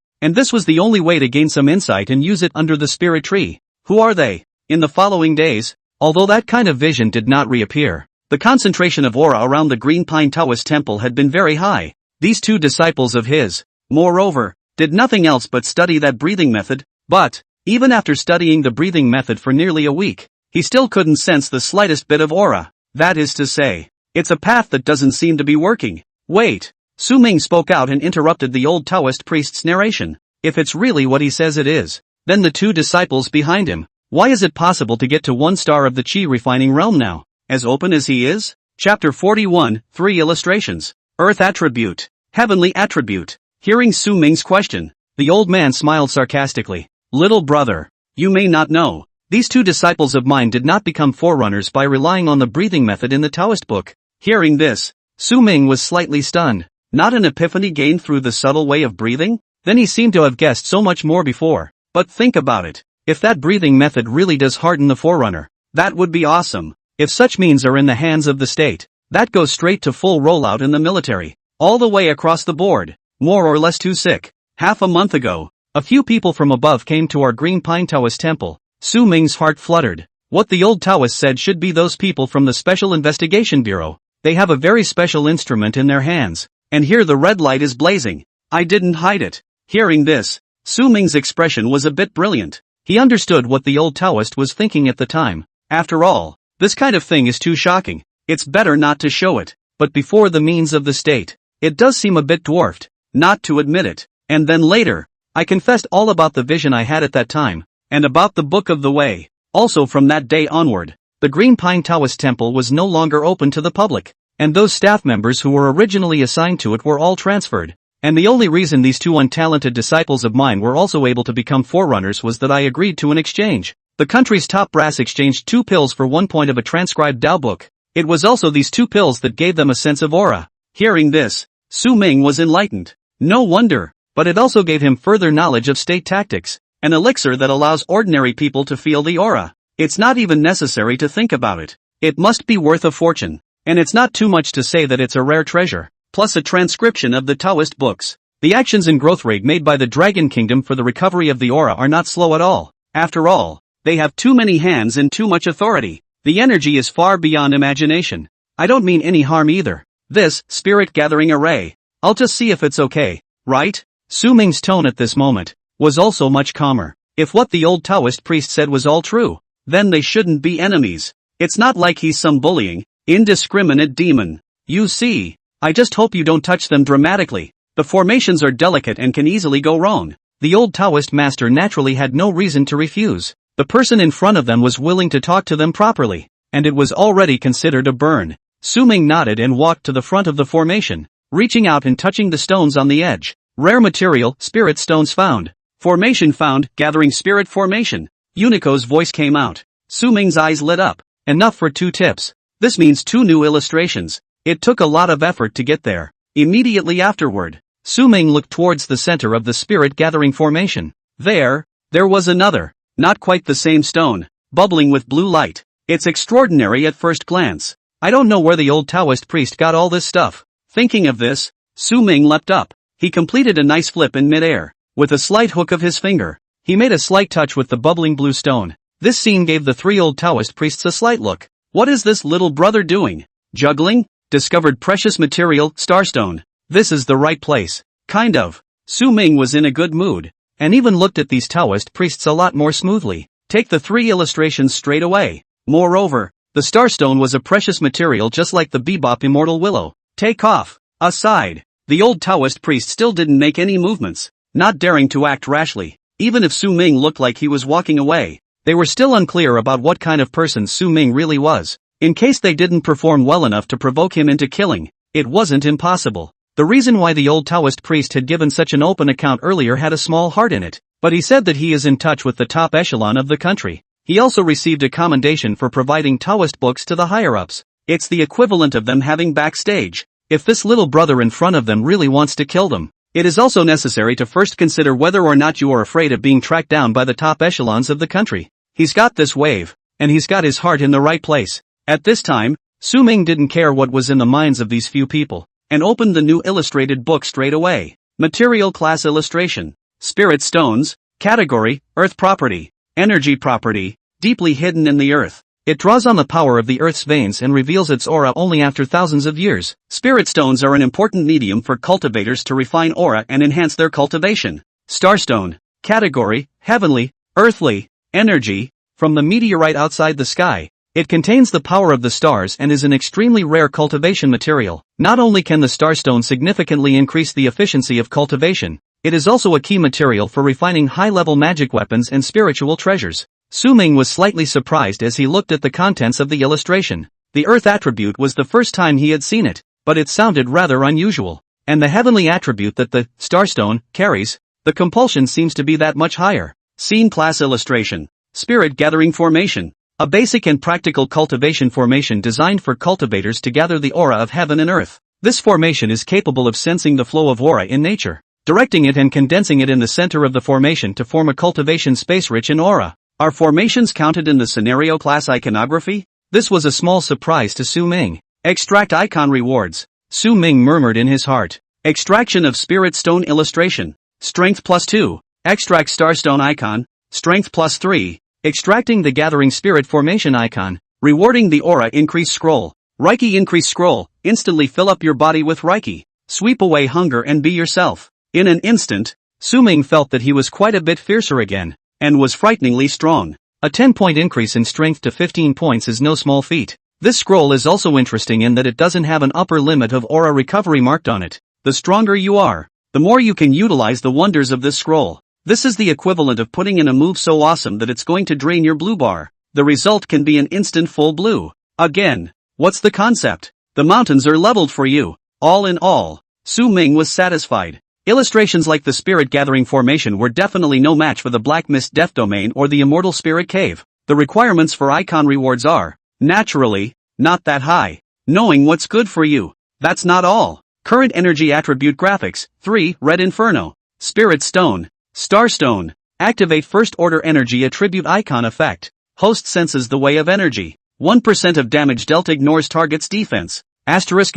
and this was the only way to gain some insight and use it under the spirit tree. Who are they? In the following days, although that kind of vision did not reappear, the concentration of aura around the Green Pine Taoist temple had been very high. These 2 disciples of his, moreover, did nothing else but study that breathing method, but, even after studying the breathing method for nearly a week, he still couldn't sense the slightest bit of aura. That is to say, it's a path that doesn't seem to be working. Wait! Su Ming spoke out and interrupted the old Taoist priest's narration. If it's really what he says it is, then the 2 disciples behind him, why is it possible to get to 1 star of the chi refining realm now, as open as he is? Chapter 41, 3 illustrations. Earth attribute, heavenly attribute. Hearing Su Ming's question, the old man smiled sarcastically. Little brother, you may not know, these 2 disciples of mine did not become forerunners by relying on the breathing method in the Taoist book. Hearing this, Su Ming was slightly stunned. Not an epiphany gained through the subtle way of breathing? Then he seemed to have guessed so much more before. But think about it. If that breathing method really does harden the forerunner, that would be awesome. If such means are in the hands of the state, that goes straight to full rollout in the military. All the way across the board. More or less too sick. Half a month ago, a few people from above came to our Green Pine Taoist temple. Su Ming's heart fluttered. What the old Taoist said should be those people from the Special Investigation Bureau. They have a very special instrument in their hands. And here the red light is blazing. I didn't hide it. Hearing this, Su Ming's expression was a bit brilliant. He understood what the old Taoist was thinking at the time. After all, this kind of thing is too shocking. It's better not to show it. But before the means of the state, it does seem a bit dwarfed, not to admit it. And then later, I confessed all about the vision I had at that time, and about the Book of the Way. Also from that day onward, the Green Pine Taoist temple was no longer open to the public. And those staff members who were originally assigned to it were all transferred. And the only reason these 2 untalented disciples of mine were also able to become forerunners was that I agreed to an exchange. The country's top brass exchanged 2 pills for 1 point of a transcribed Tao book. It was also these 2 pills that gave them a sense of aura. Hearing this, Su Ming was enlightened. No wonder, but it also gave him further knowledge of state tactics, an elixir that allows ordinary people to feel the aura. It's not even necessary to think about it. It must be worth a fortune. And it's not too much to say that it's a rare treasure, plus a transcription of the Taoist books. The actions and growth rate made by the Dragon Kingdom for the recovery of the aura are not slow at all. After all, they have too many hands and too much authority. The energy is far beyond imagination. I don't mean any harm either. This, spirit gathering array. I'll just see if it's okay, right? Su Ming's tone at this moment was also much calmer. If what the old Taoist priest said was all true, then they shouldn't be enemies. It's not like he's some bullying, indiscriminate demon. You see, I just hope you don't touch them dramatically. The formations are delicate and can easily go wrong. The old Taoist master naturally had no reason to refuse. The person in front of them was willing to talk to them properly, and it was already considered a burn. Su Ming nodded and walked to the front of the formation, reaching out and touching the stones on the edge. Rare material, spirit stones found. Formation found, gathering spirit formation. Unico's voice came out. Su Ming's eyes lit up. Enough for 2 tips. This means 2 new illustrations. It took a lot of effort to get there. Immediately afterward, Su Ming looked towards the center of the spirit gathering formation. There was another, not quite the same stone, bubbling with blue light. It's extraordinary at first glance. I don't know where the old Taoist priest got all this stuff. Thinking of this, Su Ming leapt up. He completed a nice flip in midair. With a slight hook of his finger, he made a slight touch with the bubbling blue stone. This scene gave the 3 old Taoist priests a slight look. What is this little brother doing? Juggling? Discovered precious material, starstone. This is the right place. Kind of. Su Ming was in a good mood, and even looked at these Taoist priests a lot more smoothly. Take the 3 illustrations straight away. Moreover, the starstone was a precious material just like the bebop immortal willow. Take off. Aside. The old Taoist priest still didn't make any movements, not daring to act rashly. Even if Su Ming looked like he was walking away, they were still unclear about what kind of person Su Ming really was. In case they didn't perform well enough to provoke him into killing, it wasn't impossible. The reason why the old Taoist priest had given such an open account earlier had a small heart in it, but he said that he is in touch with the top echelon of the country. He also received a commendation for providing Taoist books to the higher-ups. It's the equivalent of them having backstage. If this little brother in front of them really wants to kill them, it is also necessary to first consider whether or not you are afraid of being tracked down by the top echelons of the country. He's got this wave, and he's got his heart in the right place. At this time, Su Ming didn't care what was in the minds of these few people, and opened the new illustrated book straight away. Material class illustration. Spirit stones. Category, earth property. Energy property, deeply hidden in the earth. It draws on the power of the earth's veins and reveals its aura only after thousands of years. Spirit stones are an important medium for cultivators to refine aura and enhance their cultivation. Starstone. Category, heavenly, earthly, energy, from the meteorite outside the sky. It contains the power of the stars and is an extremely rare cultivation material. Not only can the starstone significantly increase the efficiency of cultivation, it is also a key material for refining high-level magic weapons and spiritual treasures. Su Ming was slightly surprised as he looked at the contents of the illustration. The earth attribute was the first time he had seen it, but it sounded rather unusual. And the heavenly attribute that the starstone carries, the compulsion seems to be that much higher. Scene class illustration. Spirit gathering formation. A basic and practical cultivation formation designed for cultivators to gather the aura of heaven and earth. This formation is capable of sensing the flow of aura in nature, directing it and condensing it in the center of the formation to form a cultivation space rich in aura. Are formations counted in the scenario class iconography? This was a small surprise to Su Ming. Extract icon rewards. Su Ming murmured in his heart. Extraction of spirit stone illustration. Strength +2. Extract starstone icon. Strength +3. Extracting the gathering spirit formation icon. Rewarding the aura increase scroll. Reiki increase scroll. Instantly fill up your body with Reiki. Sweep away hunger and be yourself. In an instant, Su Ming felt that he was quite a bit fiercer again, and was frighteningly strong. A 10-point increase in strength to 15 points is no small feat. This scroll is also interesting in that it doesn't have an upper limit of aura recovery marked on it. The stronger you are, the more you can utilize the wonders of this scroll. This is the equivalent of putting in a move so awesome that it's going to drain your blue bar. The result can be an instant full blue. Again, what's the concept? The mountains are leveled for you. All in all, Su Ming was satisfied. Illustrations like the spirit gathering formation were definitely no match for the Black Mist Death Domain or the Immortal Spirit Cave. The requirements for icon rewards are, naturally, not that high. Knowing what's good for you. That's not all. Current energy attribute graphics. 3. Red Inferno. Spirit Stone. Starstone. Activate first order energy attribute icon effect. Host senses the way of energy. 1% of damage dealt ignores target's defense. Asterisk.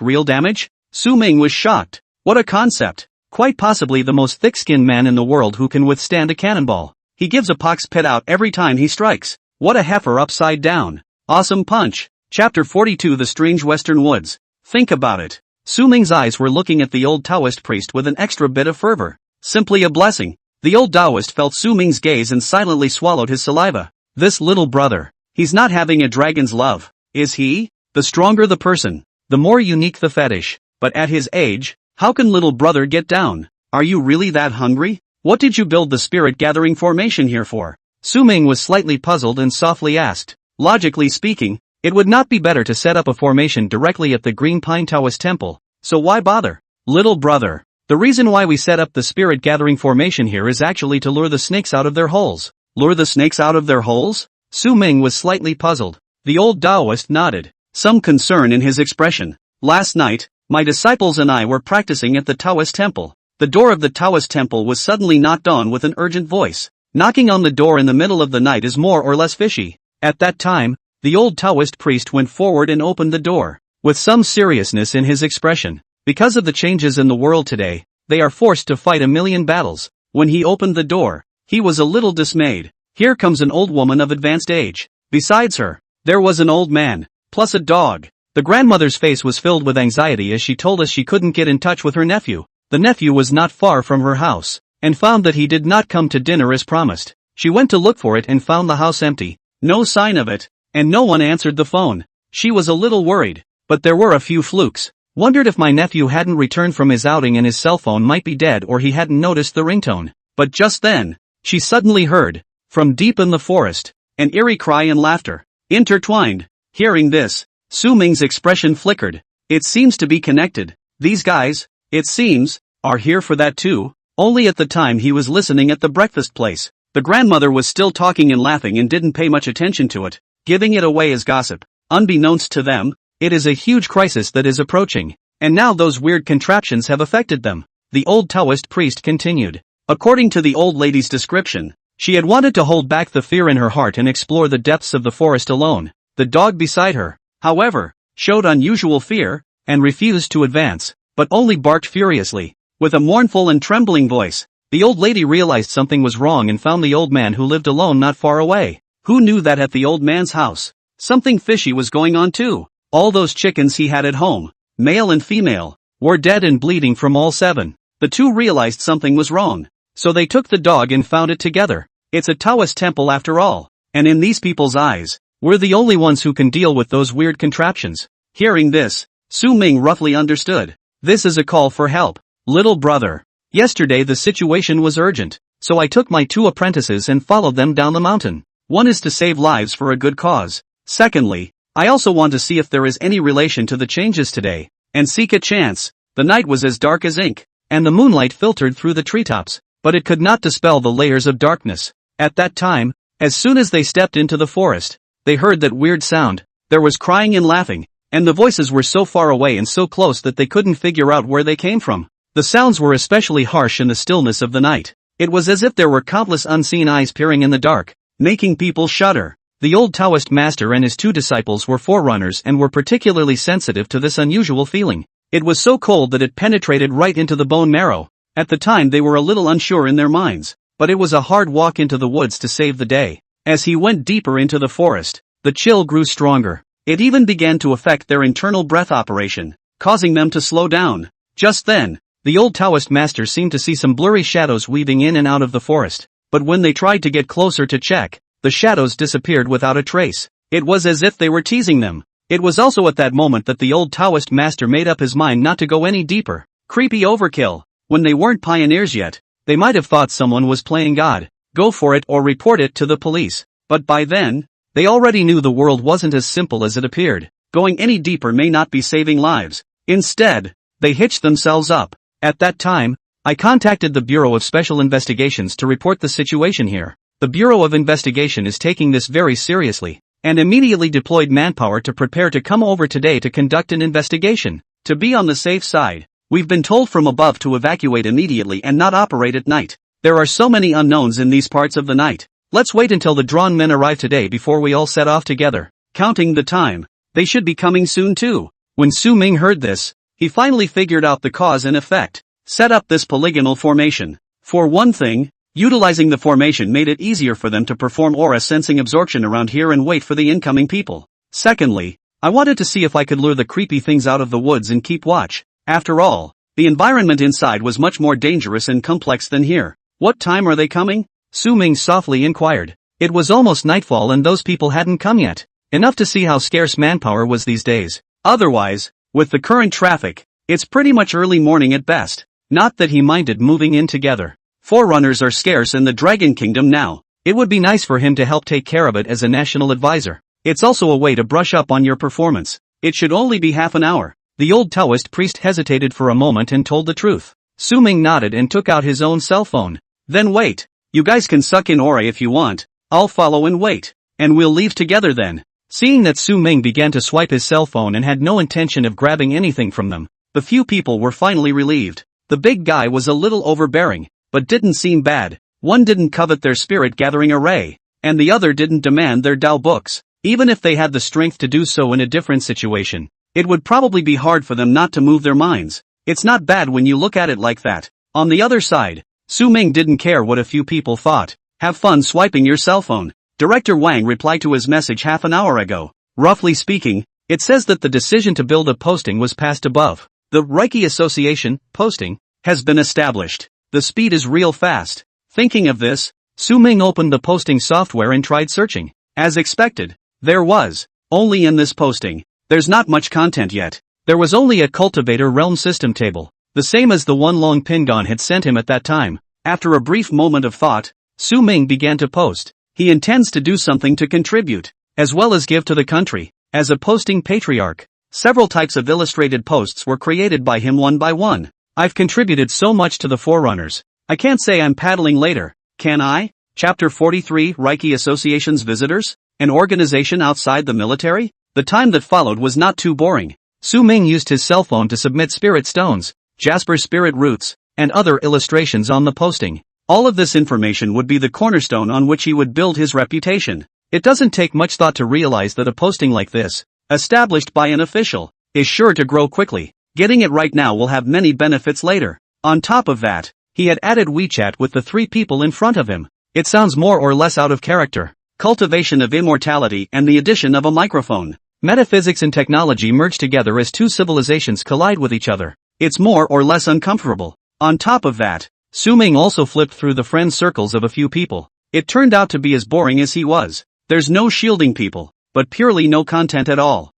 Real damage? Su Ming was shocked. What a concept. Quite possibly the most thick-skinned man in the world who can withstand a cannonball. He gives a pox pit out every time he strikes. What a heifer upside down. Awesome punch. Chapter 42 The Strange Western Woods. Think about it. Su Ming's eyes were looking at the old Taoist priest with an extra bit of fervor. Simply a blessing. The old Taoist felt Su Ming's gaze and silently swallowed his saliva. This little brother. He's not having a dragon's love, is he? The stronger the person, the more unique the fetish. But at his age, how can little brother get down? Are you really that hungry? What did you build the spirit gathering formation here for? Su Ming was slightly puzzled and softly asked. Logically speaking, it would not be better to set up a formation directly at the Green Pine Taoist temple, so why bother? Little brother, the reason why we set up the spirit gathering formation here is actually to lure the snakes out of their holes. Lure the snakes out of their holes? Su Ming was slightly puzzled. The old Taoist nodded, some concern in his expression. Last night, my disciples and I were practicing at the Taoist temple. The door of the Taoist temple was suddenly knocked on with an urgent voice. Knocking on the door in the middle of the night is more or less fishy. At that time, the old Taoist priest went forward and opened the door, with some seriousness in his expression. Because of the changes in the world today, they are forced to fight a million battles. When he opened the door, he was a little dismayed. Here comes an old woman of advanced age. Besides her, there was an old man, plus a dog. The grandmother's face was filled with anxiety as she told us she couldn't get in touch with her nephew. The nephew was not far from her house, and found that he did not come to dinner as promised. She went to look for it and found the house empty. No sign of it, and no one answered the phone. She was a little worried, but there were a few flukes. Wondered if my nephew hadn't returned from his outing and his cell phone might be dead or he hadn't noticed the ringtone. But just then, she suddenly heard, from deep in the forest, an eerie cry and laughter, intertwined. Hearing this, Su Ming's expression flickered. It seems to be connected. These guys, it seems, are here for that too. Only at the time he was listening at the breakfast place, the grandmother was still talking and laughing and didn't pay much attention to it, giving it away as gossip. Unbeknownst to them, it is a huge crisis that is approaching, and now those weird contraptions have affected them. The old Taoist priest continued. According to the old lady's description, she had wanted to hold back the fear in her heart and explore the depths of the forest alone. The dog beside her, however, showed unusual fear, and refused to advance, but only barked furiously. With a mournful and trembling voice, the old lady realized something was wrong and found the old man who lived alone not far away. Who knew that at the old man's house, something fishy was going on too? All those chickens he had at home, male and female, were dead and bleeding from all 7. The two realized something was wrong, so they took the dog and found it together. It's a Taoist temple after all, and in these people's eyes, we're the only ones who can deal with those weird contraptions. Hearing this, Su Ming roughly understood. This is a call for help. Little brother. Yesterday the situation was urgent, so I took my 2 apprentices and followed them down the mountain. One is to save lives for a good cause. Secondly, I also want to see if there is any relation to the changes today, and seek a chance. The night was as dark as ink, and the moonlight filtered through the treetops, but it could not dispel the layers of darkness. At that time, as soon as they stepped into the forest, they heard that weird sound. There was crying and laughing, and the voices were so far away and so close that they couldn't figure out where they came from. The sounds were especially harsh in the stillness of the night. It was as if there were countless unseen eyes peering in the dark, making people shudder. The old Taoist master and his 2 disciples were forerunners and were particularly sensitive to this unusual feeling. It was so cold that it penetrated right into the bone marrow. At the time they were a little unsure in their minds, but it was a hard walk into the woods to save the day. As he went deeper into the forest, the chill grew stronger. It even began to affect their internal breath operation, causing them to slow down. Just then, the old Taoist master seemed to see some blurry shadows weaving in and out of the forest, but when they tried to get closer to check, the shadows disappeared without a trace. It was as if they were teasing them. It was also at that moment that the old Taoist master made up his mind not to go any deeper. Creepy overkill. When they weren't pioneers yet, they might have thought someone was playing God. Go for it or report it to the police. But by then, they already knew the world wasn't as simple as it appeared. Going any deeper may not be saving lives. Instead, they hitched themselves up. At that time, I contacted the Bureau of Special Investigations to report the situation here. The Bureau of Investigation is taking this very seriously, and immediately deployed manpower to prepare to come over today to conduct an investigation. To be on the safe side, we've been told from above to evacuate immediately and not operate at night. There are so many unknowns in these parts of the night. Let's wait until the drawn men arrive today before we all set off together. Counting the time, they should be coming soon too. When Su Ming heard this, he finally figured out the cause and effect. Set up this polygonal formation. For one thing, utilizing the formation made it easier for them to perform aura sensing absorption around here and wait for the incoming people. Secondly, I wanted to see if I could lure the creepy things out of the woods and keep watch. After all, the environment inside was much more dangerous and complex than here. What time are they coming? Su Ming softly inquired. It was almost nightfall and those people hadn't come yet. Enough to see how scarce manpower was these days. Otherwise, with the current traffic, it's pretty much early morning at best. Not that he minded moving in together. Forerunners are scarce in the Dragon Kingdom now. It would be nice for him to help take care of it as a national advisor. It's also a way to brush up on your performance. It should only be half an hour. The old Taoist priest hesitated for a moment and told the truth. Su Ming nodded and took out his own cell phone. Then wait. You guys can suck in aura if you want. I'll follow and wait. And we'll leave together then. Seeing that Su Ming began to swipe his cell phone and had no intention of grabbing anything from them, the few people were finally relieved. The big guy was a little overbearing, but didn't seem bad. One didn't covet their spirit-gathering array, and the other didn't demand their Tao books. Even if they had the strength to do so in a different situation, it would probably be hard for them not to move their minds. It's not bad when you look at it like that. On the other side, Su Ming didn't care what a few people thought. Have fun swiping your cell phone. Director Wang replied to his message half an hour ago. Roughly speaking, it says that the decision to build a posting was passed above. The Reiki Association posting has been established. The speed is real fast. Thinking of this, Su Ming opened the posting software and tried searching. As expected, there was only in this posting. There's not much content yet. There was only a cultivator realm system table, the same as the one Long Pingon had sent him at that time. After a brief moment of thought, Su Ming began to post. He intends to do something to contribute, as well as give to the country. As a posting patriarch, several types of illustrated posts were created by him one by one. I've contributed so much to the Forerunners. I can't say I'm paddling later, can I? Chapter 43 Reiki Association's Visitors? An organization outside the military? The time that followed was not too boring. Su Ming used his cell phone to submit spirit stones, Jasper spirit roots, and other illustrations on the posting. All of this information would be the cornerstone on which he would build his reputation. It doesn't take much thought to realize that a posting like this, established by an official, is sure to grow quickly. Getting it right now will have many benefits later. On top of that, he had added WeChat with the 3 people in front of him. It sounds more or less out of character. Cultivation of immortality and the addition of a microphone. Metaphysics and technology merge together as 2 civilizations collide with each other. It's more or less uncomfortable. On top of that, Su Ming also flipped through the friend circles of a few people. It turned out to be as boring as he was. There's no shielding people, but purely no content at all.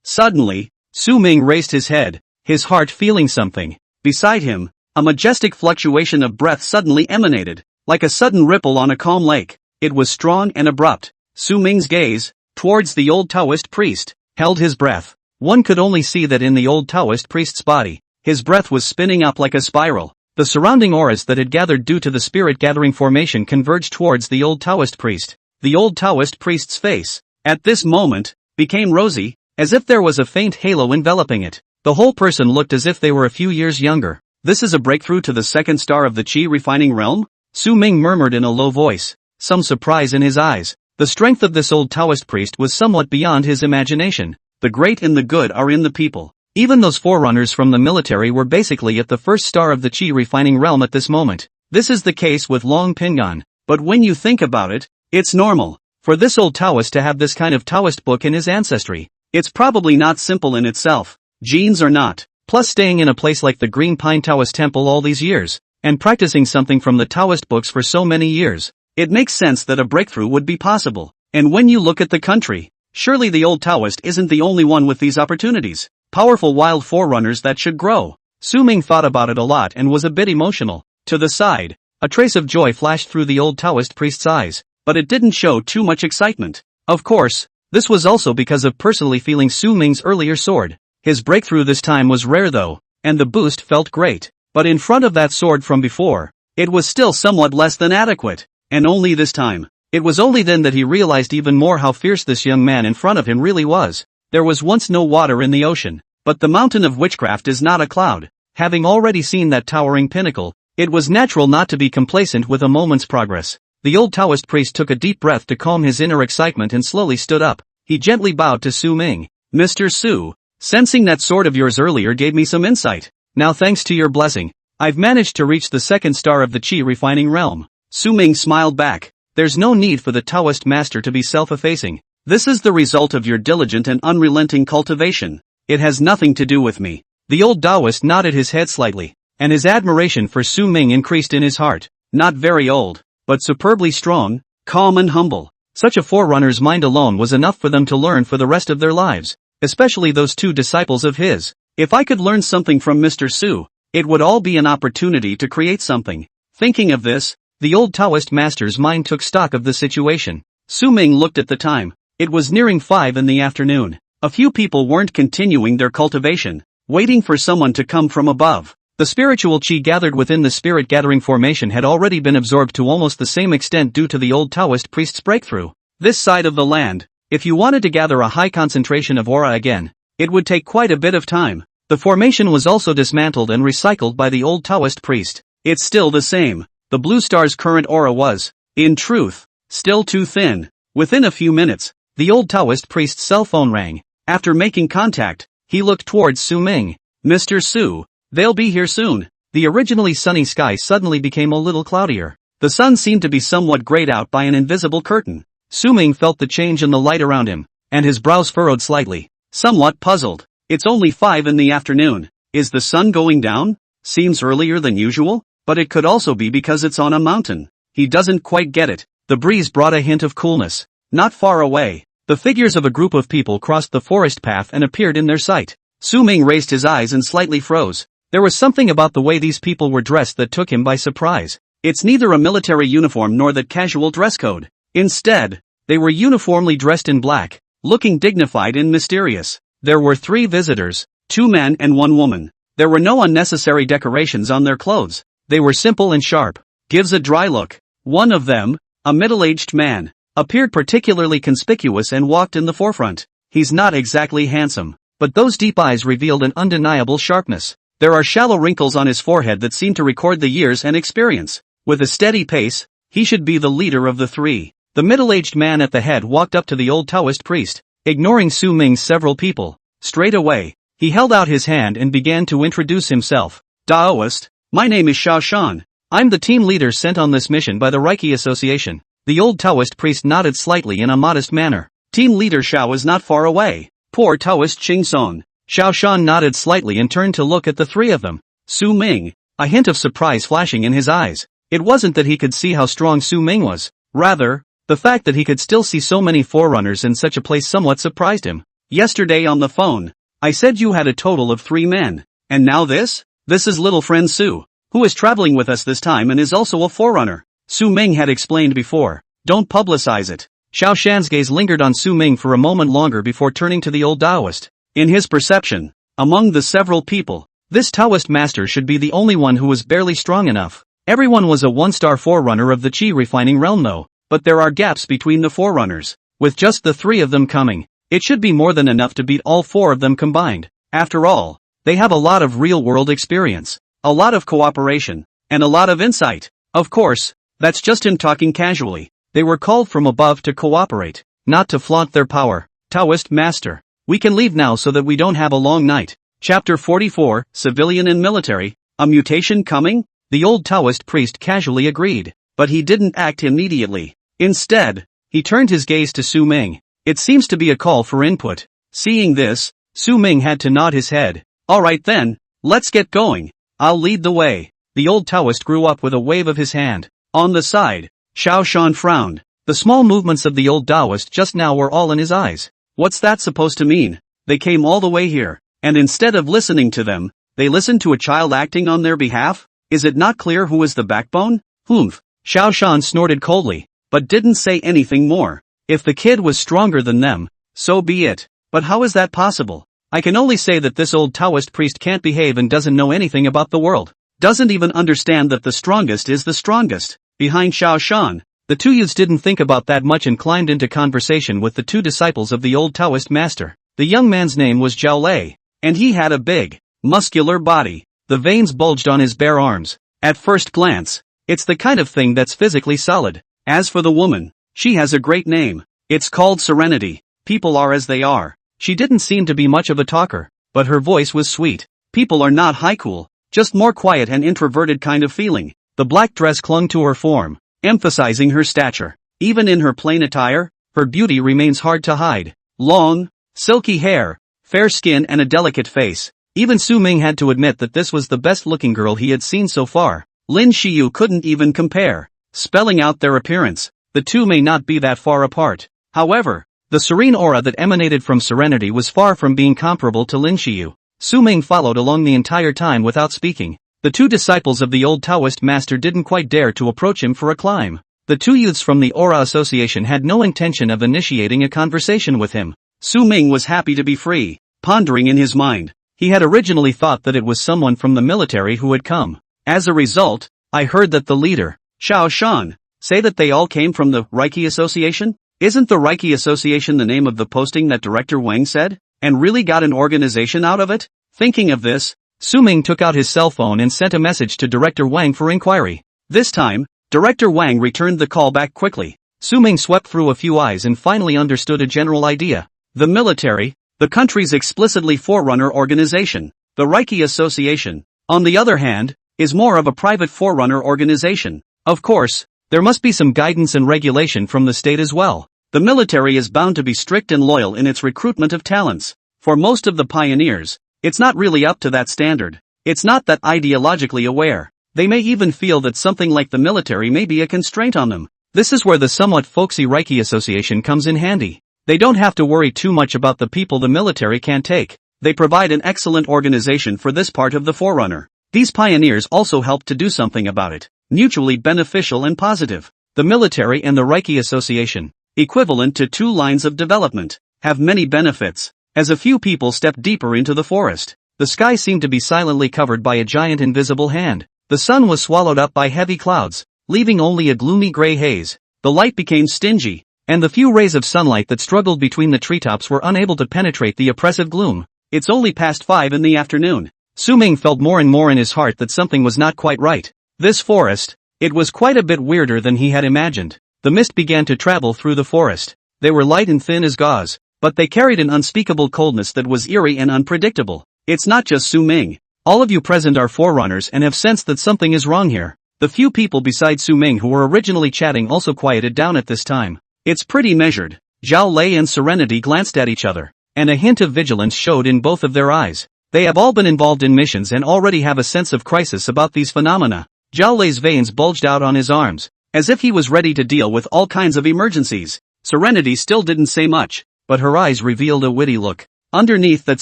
Suddenly, Su Ming raised his head, his heart feeling something. Beside him, a majestic fluctuation of breath suddenly emanated, like a sudden ripple on a calm lake. It was strong and abrupt. Su Ming's gaze, towards the old Taoist priest, held his breath. One could only see that in the old Taoist priest's body, his breath was spinning up like a spiral. The surrounding auras that had gathered due to the spirit-gathering formation converged towards the old Taoist priest. The old Taoist priest's face, at this moment, became rosy, as if there was a faint halo enveloping it. The whole person looked as if they were a few years younger. This is a breakthrough to the 2nd star of the Qi refining realm? Su Ming murmured in a low voice, some surprise in his eyes. The strength of this old Taoist priest was somewhat beyond his imagination. The great and the good are in the people. Even those forerunners from the military were basically at the 1st star of the Qi refining realm at this moment. This is the case with Long Pingon. But when you think about it, it's normal for this old Taoist to have this kind of Taoist book in his ancestry. It's probably not simple in itself, genes or not. Plus staying in a place like the Green Pine Taoist Temple all these years, and practicing something from the Taoist books for so many years, it makes sense that a breakthrough would be possible. And when you look at the country, surely the old Taoist isn't the only one with these opportunities. Powerful wild forerunners that should grow. Su Ming thought about it a lot and was a bit emotional. To the side, a trace of joy flashed through the old Taoist priest's eyes, but it didn't show too much excitement. Of course, this was also because of personally feeling Su Ming's earlier sword. His breakthrough this time was rare though, and the boost felt great. But in front of that sword from before, it was still somewhat less than adequate. And only this time. It was only then that he realized even more how fierce this young man in front of him really was. There was once no water in the ocean, but the mountain of witchcraft is not a cloud. Having already seen that towering pinnacle, it was natural not to be complacent with a moment's progress. The old Taoist priest took a deep breath to calm his inner excitement and slowly stood up. He gently bowed to Su Ming. Mr. Su, sensing that sword of yours earlier gave me some insight. Now thanks to your blessing, I've managed to reach the 2nd star of the Qi refining realm. Su Ming smiled back. There's no need for the Taoist master to be self-effacing. This is the result of your diligent and unrelenting cultivation. It has nothing to do with me. The old Taoist nodded his head slightly, and his admiration for Su Ming increased in his heart. Not very old, but superbly strong, calm and humble. Such a forerunner's mind alone was enough for them to learn for the rest of their lives, especially those two disciples of his. If I could learn something from Mr. Su, it would all be an opportunity to create something. Thinking of this, the old Taoist master's mind took stock of the situation. Su Ming looked at the time. It was nearing 5 in the afternoon. A few people weren't continuing their cultivation, waiting for someone to come from above. The spiritual chi gathered within the spirit gathering formation had already been absorbed to almost the same extent due to the old Taoist priest's breakthrough. This side of the land, if you wanted to gather a high concentration of aura again, it would take quite a bit of time. The formation was also dismantled and recycled by the old Taoist priest. It's still the same. The blue star's current aura was, in truth, still too thin. Within a few minutes, the old Taoist priest's cell phone rang. After making contact, he looked towards Su Ming. Mr. Su, they'll be here soon. The originally sunny sky suddenly became a little cloudier. The sun seemed to be somewhat grayed out by an invisible curtain. Su Ming felt the change in the light around him, and his brows furrowed slightly. Somewhat puzzled. It's only 5 in the afternoon. Is the sun going down? Seems earlier than usual, but it could also be because it's on a mountain. He doesn't quite get it. The breeze brought a hint of coolness. Not far away, the figures of a group of people crossed the forest path and appeared in their sight. Su Ming raised his eyes and slightly froze. There was something about the way these people were dressed that took him by surprise. It's neither a military uniform nor that casual dress code. Instead, they were uniformly dressed in black, looking dignified and mysterious. There were 3 visitors, 2 men and 1 woman. There were no unnecessary decorations on their clothes. They were simple and sharp. Gives a dry look. One of them, a middle-aged man, appeared particularly conspicuous and walked in the forefront. He's not exactly handsome, but those deep eyes revealed an undeniable sharpness. There are shallow wrinkles on his forehead that seem to record the years and experience. With a steady pace, he should be the leader of the 3. The middle-aged man at the head walked up to the old Taoist priest, ignoring Su Ming's several people. Straight away, he held out his hand and began to introduce himself. Taoist, my name is Xiao Shan. I'm the team leader sent on this mission by the Reiki Association. The old Taoist priest nodded slightly in a modest manner. Team leader Xiao is not far away. Poor Taoist Ching Song. Xiao Shan nodded slightly and turned to look at the 3 of them. Su Ming, a hint of surprise flashing in his eyes. It wasn't that he could see how strong Su Ming was. Rather, the fact that he could still see so many forerunners in such a place somewhat surprised him. Yesterday on the phone, I said you had a total of 3 men. And now this? This is little friend Su, who is traveling with us this time and is also a forerunner. Su Ming had explained before. Don't publicize it. Xiao Shan's gaze lingered on Su Ming for a moment longer before turning to the old Taoist. In his perception, among the several people, this Taoist master should be the only one who was barely strong enough. Everyone was a 1-star forerunner of the chi refining realm though, but there are gaps between the forerunners. With just the 3 of them coming, it should be more than enough to beat all 4 of them combined. After all, they have a lot of real-world experience, a lot of cooperation, and a lot of insight. Of course, that's just him talking casually. They were called from above to cooperate, not to flaunt their power. Taoist master, we can leave now so that we don't have a long night. Chapter 44, Civilian and Military, a mutation coming? The old Taoist priest casually agreed, but he didn't act immediately. Instead, he turned his gaze to Su Ming. It seems to be a call for input. Seeing this, Su Ming had to nod his head. Alright then, let's get going. I'll lead the way. The old Taoist grew up with a wave of his hand. On the side, Xiao Shan frowned. The small movements of the old Taoist just now were all in his eyes. What's that supposed to mean? They came all the way here, and instead of listening to them, they listened to a child acting on their behalf? Is it not clear who is the backbone? Humph. Xiao Shan snorted coldly, but didn't say anything more. If the kid was stronger than them, so be it. But how is that possible? I can only say that this old Taoist priest can't behave and doesn't know anything about the world. Doesn't even understand that the strongest is the strongest. Behind Xiao Shan, the 2 youths didn't think about that much and climbed into conversation with the 2 disciples of the old Taoist master. The young man's name was Zhao Lei, and he had a big, muscular body. The veins bulged on his bare arms. At first glance, it's the kind of thing that's physically solid. As for the woman, she has a great name. It's called Serenity. People are as they are. She didn't seem to be much of a talker, but her voice was sweet. People are not haiku, just more quiet and introverted kind of feeling. The black dress clung to her form, emphasizing her stature. Even in her plain attire, her beauty remains hard to hide. Long, silky hair, fair skin and a delicate face. Even Su Ming had to admit that this was the best-looking girl he had seen so far. Lin Xiyu couldn't even compare. Spelling out their appearance, the two may not be that far apart. However, the serene aura that emanated from Serenity was far from being comparable to Lin Xiu. Su Ming followed along the entire time without speaking. The two disciples of the old Taoist master didn't quite dare to approach him for a climb. The two youths from the Aura Association had no intention of initiating a conversation with him. Su Ming was happy to be free, pondering in his mind. He had originally thought that it was someone from the military who had come. As a result, I heard that the leader, Xiao Shan, say that they all came from the Reiki Association? Isn't the Reiki Association the name of the posting that Director Wang said? And really got an organization out of it? Thinking of this, Su Ming took out his cell phone and sent a message to Director Wang for inquiry. This time, Director Wang returned the call back quickly. Su Ming swept through a few eyes and finally understood a general idea. The military, the country's explicitly forerunner organization. The Reiki Association, on the other hand, is more of a private forerunner organization. Of course, there must be some guidance and regulation from the state as well. The military is bound to be strict and loyal in its recruitment of talents. For most of the pioneers, it's not really up to that standard. It's not that ideologically aware. They may even feel that something like the military may be a constraint on them. This is where the somewhat folksy Reiki Association comes in handy. They don't have to worry too much about the people the military can't take. They provide an excellent organization for this part of the forerunner. These pioneers also help to do something about it. Mutually beneficial and positive. The military and the Reiki Association, equivalent to two lines of development, have many benefits. As a few people stepped deeper into the forest, the sky seemed to be silently covered by a giant invisible hand. The sun was swallowed up by heavy clouds, leaving only a gloomy gray haze. The light became stingy, and the few rays of sunlight that struggled between the treetops were unable to penetrate the oppressive gloom. It's only past 5 in the afternoon. Su Ming felt more and more in his heart that something was not quite right. This forest, it was quite a bit weirder than he had imagined. The mist began to travel through the forest. They were light and thin as gauze, but they carried an unspeakable coldness that was eerie and unpredictable. It's not just Su Ming. All of you present are forerunners and have sensed that something is wrong here. The few people besides Su Ming who were originally chatting also quieted down at this time. It's pretty measured. Zhao Lei and Serenity glanced at each other, and a hint of vigilance showed in both of their eyes. They have all been involved in missions and already have a sense of crisis about these phenomena. Zhao Lei's veins bulged out on his arms, as if he was ready to deal with all kinds of emergencies. Serenity still didn't say much, but her eyes revealed a witty look. Underneath that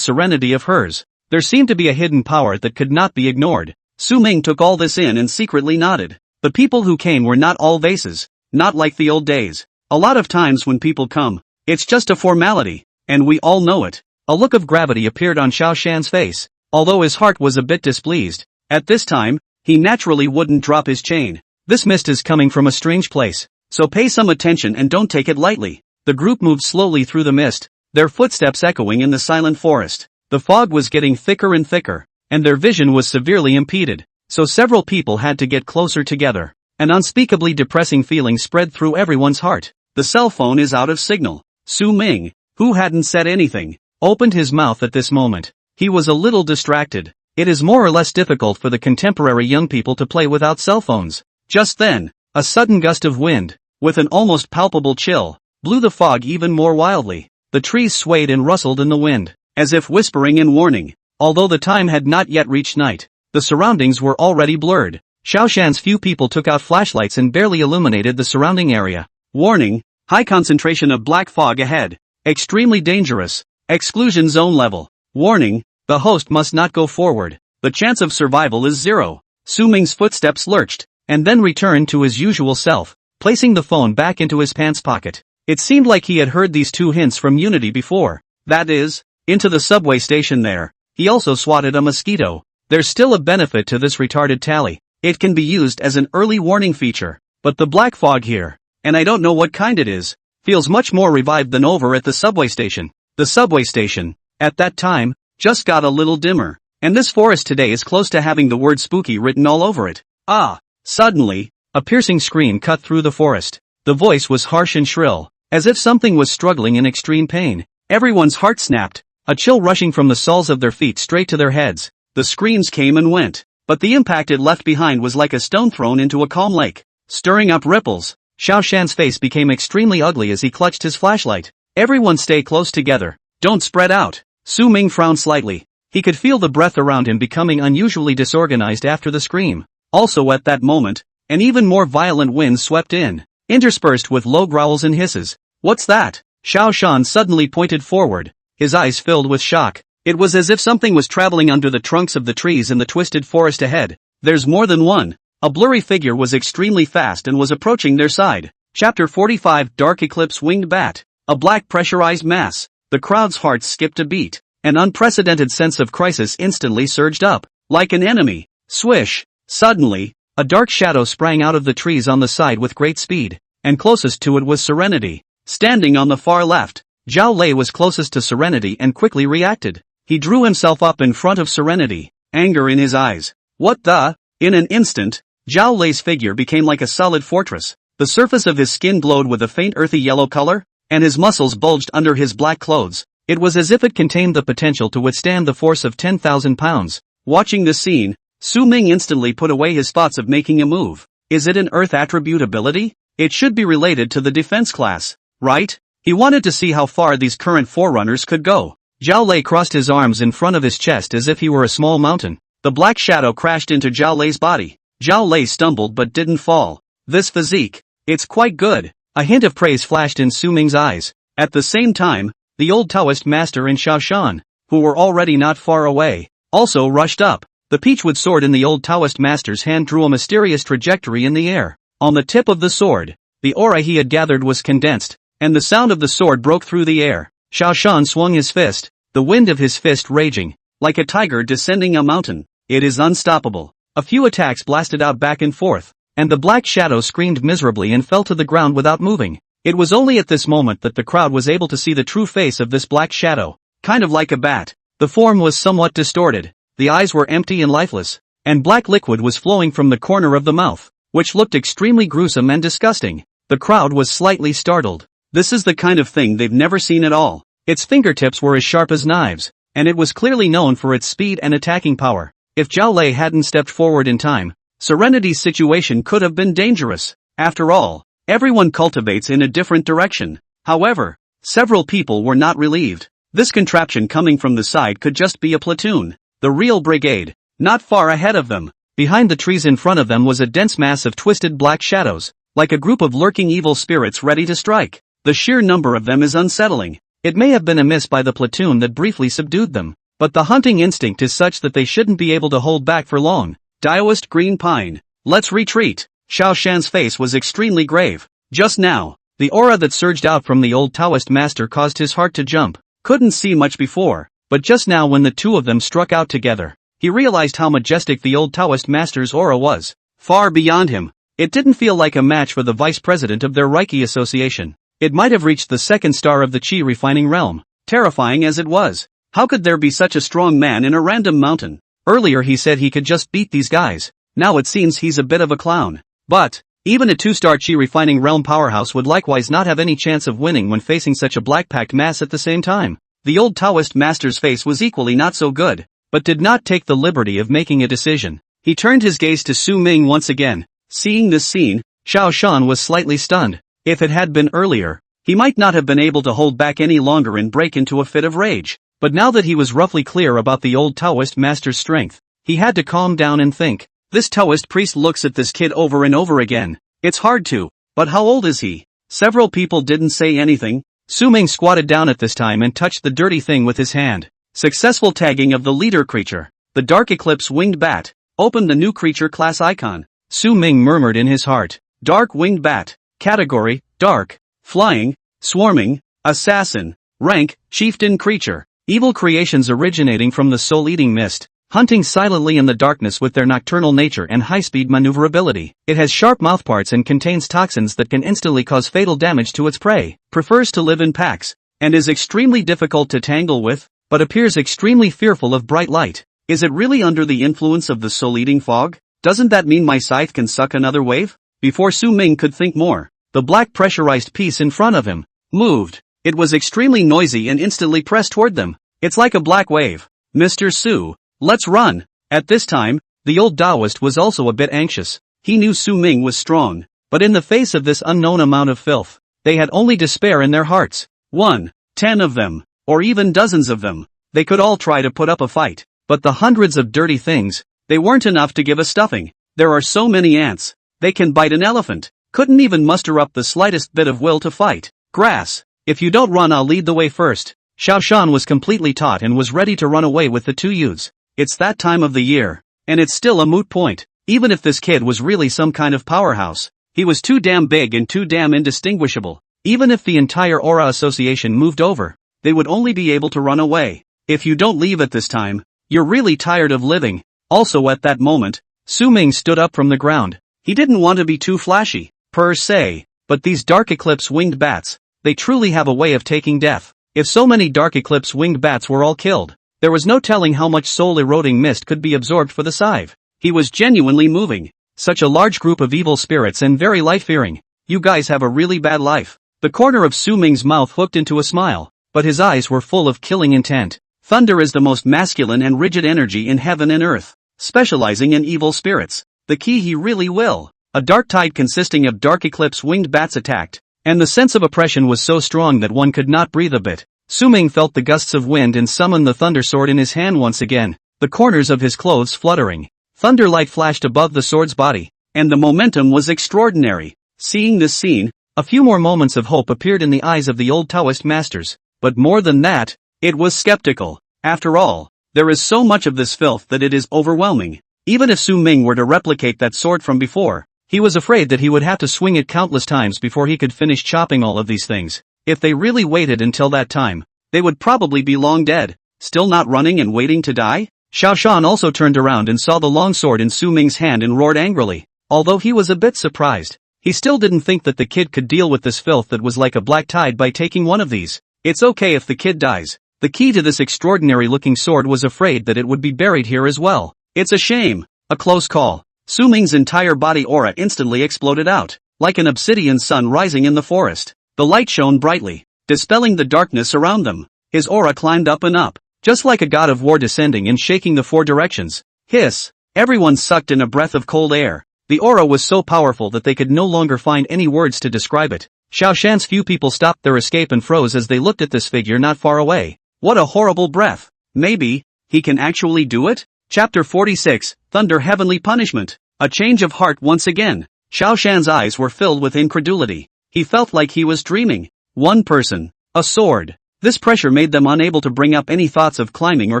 serenity of hers, there seemed to be a hidden power that could not be ignored. Su Ming took all this in and secretly nodded. The people who came were not all vases, not like the old days. A lot of times when people come, it's just a formality, and we all know it. A look of gravity appeared on Xiao Shan's face, although his heart was a bit displeased. At this time, he naturally wouldn't drop his chain. This mist is coming from a strange place, so pay some attention and don't take it lightly. The group moved slowly through the mist, their footsteps echoing in the silent forest. The fog was getting thicker and thicker, and their vision was severely impeded, so several people had to get closer together. An unspeakably depressing feeling spread through everyone's heart. The cell phone is out of signal. Su Ming, who hadn't said anything, opened his mouth at this moment. He was a little distracted. It is more or less difficult for the contemporary young people to play without cell phones. Just then, a sudden gust of wind, with an almost palpable chill, blew the fog even more wildly. The trees swayed and rustled in the wind, as if whispering in warning. Although the time had not yet reached night, the surroundings were already blurred. Xiao Shan's few people took out flashlights and barely illuminated the surrounding area. Warning, high concentration of black fog ahead. Extremely dangerous. Exclusion zone level. Warning, the host must not go forward. The chance of survival is 0. Su Ming's footsteps lurched, and then returned to his usual self, placing the phone back into his pants pocket. It seemed like he had heard these two hints from Unity before. That is, into the subway station there. He also swatted a mosquito. There's still a benefit to this retarded tally. It can be used as an early warning feature. But the black fog here, and I don't know what kind it is, feels much more revived than over at the subway station. The subway station, at that time, just got a little dimmer, and this forest today is close to having the word spooky written all over it. Ah! Suddenly, a piercing scream cut through the forest. The voice was harsh and shrill, as if something was struggling in extreme pain. Everyone's heart snapped, a chill rushing from the soles of their feet straight to their heads. The screams came and went, but the impact it left behind was like a stone thrown into a calm lake, stirring up ripples. Xiao Shan's face became extremely ugly as he clutched his flashlight. Everyone stay close together. Don't spread out. Su Ming frowned slightly. He could feel the breath around him becoming unusually disorganized after the scream. Also at that moment, an even more violent wind swept in. interspersed with low growls and hisses. "What's that?" Xiao Shan suddenly pointed forward, his eyes filled with shock. It was as if something was traveling under the trunks of the trees in the twisted forest ahead. "There's more than one." A blurry figure was extremely fast and was approaching their side. Chapter 45 Dark Eclipse Winged Bat. A black pressurized mass. The crowd's hearts skipped a beat. An unprecedented sense of crisis instantly surged up. Like an enemy. Swish. Suddenly, a dark shadow sprang out of the trees on the side with great speed, and closest to it was Serenity. Standing on the far left, Zhao Lei was closest to Serenity and quickly reacted. He drew himself up in front of Serenity, anger in his eyes. "What the?" In an instant, Zhao Lei's figure became like a solid fortress. The surface of his skin glowed with a faint earthy yellow color, and his muscles bulged under his black clothes. It was as if it contained the potential to withstand the force of 10,000 pounds. Watching the scene, Su Ming instantly put away his thoughts of making a move. Is it an earth attribute ability? It should be related to the defense class, right? He wanted to see how far these current forerunners could go. Zhao Lei crossed his arms in front of his chest as if he were a small mountain. The black shadow crashed into Zhao Lei's body. Zhao Lei stumbled but didn't fall. "This physique. It's quite good." A hint of praise flashed in Su Ming's eyes. At the same time, the old Taoist master and Xiao Shan, who were already not far away, also rushed up. The peachwood sword in the old Taoist master's hand drew a mysterious trajectory in the air. On the tip of the sword, the aura he had gathered was condensed, and the sound of the sword broke through the air. Xiao Shan swung his fist, the wind of his fist raging, like a tiger descending a mountain. "It is unstoppable." A few attacks blasted out back and forth, and the black shadow screamed miserably and fell to the ground without moving. It was only at this moment that the crowd was able to see the true face of this black shadow, kind of like a bat. The form was somewhat distorted, the eyes were empty and lifeless, and black liquid was flowing from the corner of the mouth, which looked extremely gruesome and disgusting. The crowd was slightly startled. This is the kind of thing they've never seen at all. Its fingertips were as sharp as knives, and it was clearly known for its speed and attacking power. If Zhao Lei hadn't stepped forward in time, Serenity's situation could have been dangerous. After all, everyone cultivates in a different direction. However, several people were not relieved. This contraption coming from the side could just be a platoon. The real brigade, not far ahead of them. Behind the trees in front of them was a dense mass of twisted black shadows, like a group of lurking evil spirits ready to strike. The sheer number of them is unsettling. It may have been a miss by the platoon that briefly subdued them, but the hunting instinct is such that they shouldn't be able to hold back for long. Daoist Green Pine. Let's retreat. Xiao Shan's face was extremely grave. Just now, the aura that surged out from the old Taoist master caused his heart to jump. Couldn't see much before, but just now when the two of them struck out together, he realized how majestic the old Taoist master's aura was. Far beyond him, it didn't feel like a match for the vice president of their Reiki association. It might have reached the second star of the Qi refining realm, terrifying as it was. How could there be such a strong man in a random mountain? Earlier he said he could just beat these guys. Now it seems he's a bit of a clown. But, even a 2-star Qi refining realm powerhouse would likewise not have any chance of winning when facing such a black-packed mass at the same time. The old Taoist master's face was equally not so good, but did not take the liberty of making a decision. He turned his gaze to Su Ming once again. Seeing this scene, Xiao Shan was slightly stunned. If it had been earlier, he might not have been able to hold back any longer and break into a fit of rage. But now that he was roughly clear about the old Taoist master's strength, he had to calm down and think. This Taoist priest looks at this kid over and over again. It's hard to, but how old is he? Several people didn't say anything. Su Ming squatted down at this time and touched the dirty thing with his hand. Successful tagging of the leader creature. The Dark Eclipse Winged Bat. Open the new creature class icon. Su Ming murmured in his heart. Dark Winged Bat. Category, Dark. Flying, Swarming, Assassin. Rank, Chieftain Creature. Evil creations originating from the soul-eating mist, hunting silently in the darkness with their nocturnal nature and high-speed maneuverability. It has sharp mouthparts and contains toxins that can instantly cause fatal damage to its prey, prefers to live in packs, and is extremely difficult to tangle with, but appears extremely fearful of bright light. Is it really under the influence of the soul-eating fog? Doesn't that mean my scythe can suck another wave? Before Su Ming could think more, the black pressurized piece in front of him moved. It was extremely noisy and instantly pressed toward them. It's like a black wave. Mr. Su, let's run. At this time, the old Taoist was also a bit anxious. He knew Su Ming was strong, but in the face of this unknown amount of filth, they had only despair in their hearts. 1, 10 of them, or even dozens of them. They could all try to put up a fight, but the hundreds of dirty things, they weren't enough to give a stuffing. There are so many ants. They can bite an elephant. couldn't even muster up the slightest bit of will to fight. Grass. If you don't run, I'll lead the way first. Xiao Shan was completely taut and was ready to run away with the two youths. It's that time of the year. And it's still a moot point. Even if this kid was really some kind of powerhouse, he was too damn big and too damn indistinguishable. Even if the entire Aura Association moved over, they would only be able to run away. If you don't leave at this time, you're really tired of living. Also at that moment, Su Ming stood up from the ground. He didn't want to be too flashy, per se, but these Dark Eclipse winged bats, they truly have a way of taking death. If so many Dark Eclipse winged bats were all killed, there was no telling how much soul-eroding mist could be absorbed for the scythe. He was genuinely moving. Such a large group of evil spirits and very life-fearing. You guys have a really bad life. The corner of Su Ming's mouth hooked into a smile, but his eyes were full of killing intent. Thunder is the most masculine and rigid energy in heaven and earth, specializing in evil spirits. The key he really will. A dark tide consisting of Dark Eclipse winged bats attacked, and the sense of oppression was so strong that one could not breathe a bit. Su Ming felt the gusts of wind and summoned the thunder sword in his hand once again, the corners of his clothes fluttering. Thunder light flashed above the sword's body, and the momentum was extraordinary. Seeing this scene, a few more moments of hope appeared in the eyes of the old Taoist masters, but more than that, it was skeptical. After all, there is so much of this filth that it is overwhelming. Even if Su Ming were to replicate that sword from before, he was afraid that he would have to swing it countless times before he could finish chopping all of these things. If they really waited until that time, they would probably be long dead, still not running and waiting to die? Xiao Shan also turned around and saw the long sword in Su Ming's hand and roared angrily. Although he was a bit surprised, he still didn't think that the kid could deal with this filth that was like a black tide by taking one of these. It's okay if the kid dies. The key to this extraordinary looking sword was afraid that it would be buried here as well. It's a shame. A close call. Su Ming's entire body aura instantly exploded out, like an obsidian sun rising in the forest. The light shone brightly, dispelling the darkness around them. His aura climbed up and up, just like a god of war descending and shaking the four directions. Hiss! Everyone sucked in a breath of cold air. The aura was so powerful that they could no longer find any words to describe it. Xiao Shan's few people stopped their escape and froze as they looked at this figure not far away. What a horrible breath! Maybe he can actually do it? Chapter 46, Thunder Heavenly Punishment. A change of heart once again. Xiao Shan's eyes were filled with incredulity. He felt like he was dreaming. One person. A sword. This pressure made them unable to bring up any thoughts of climbing or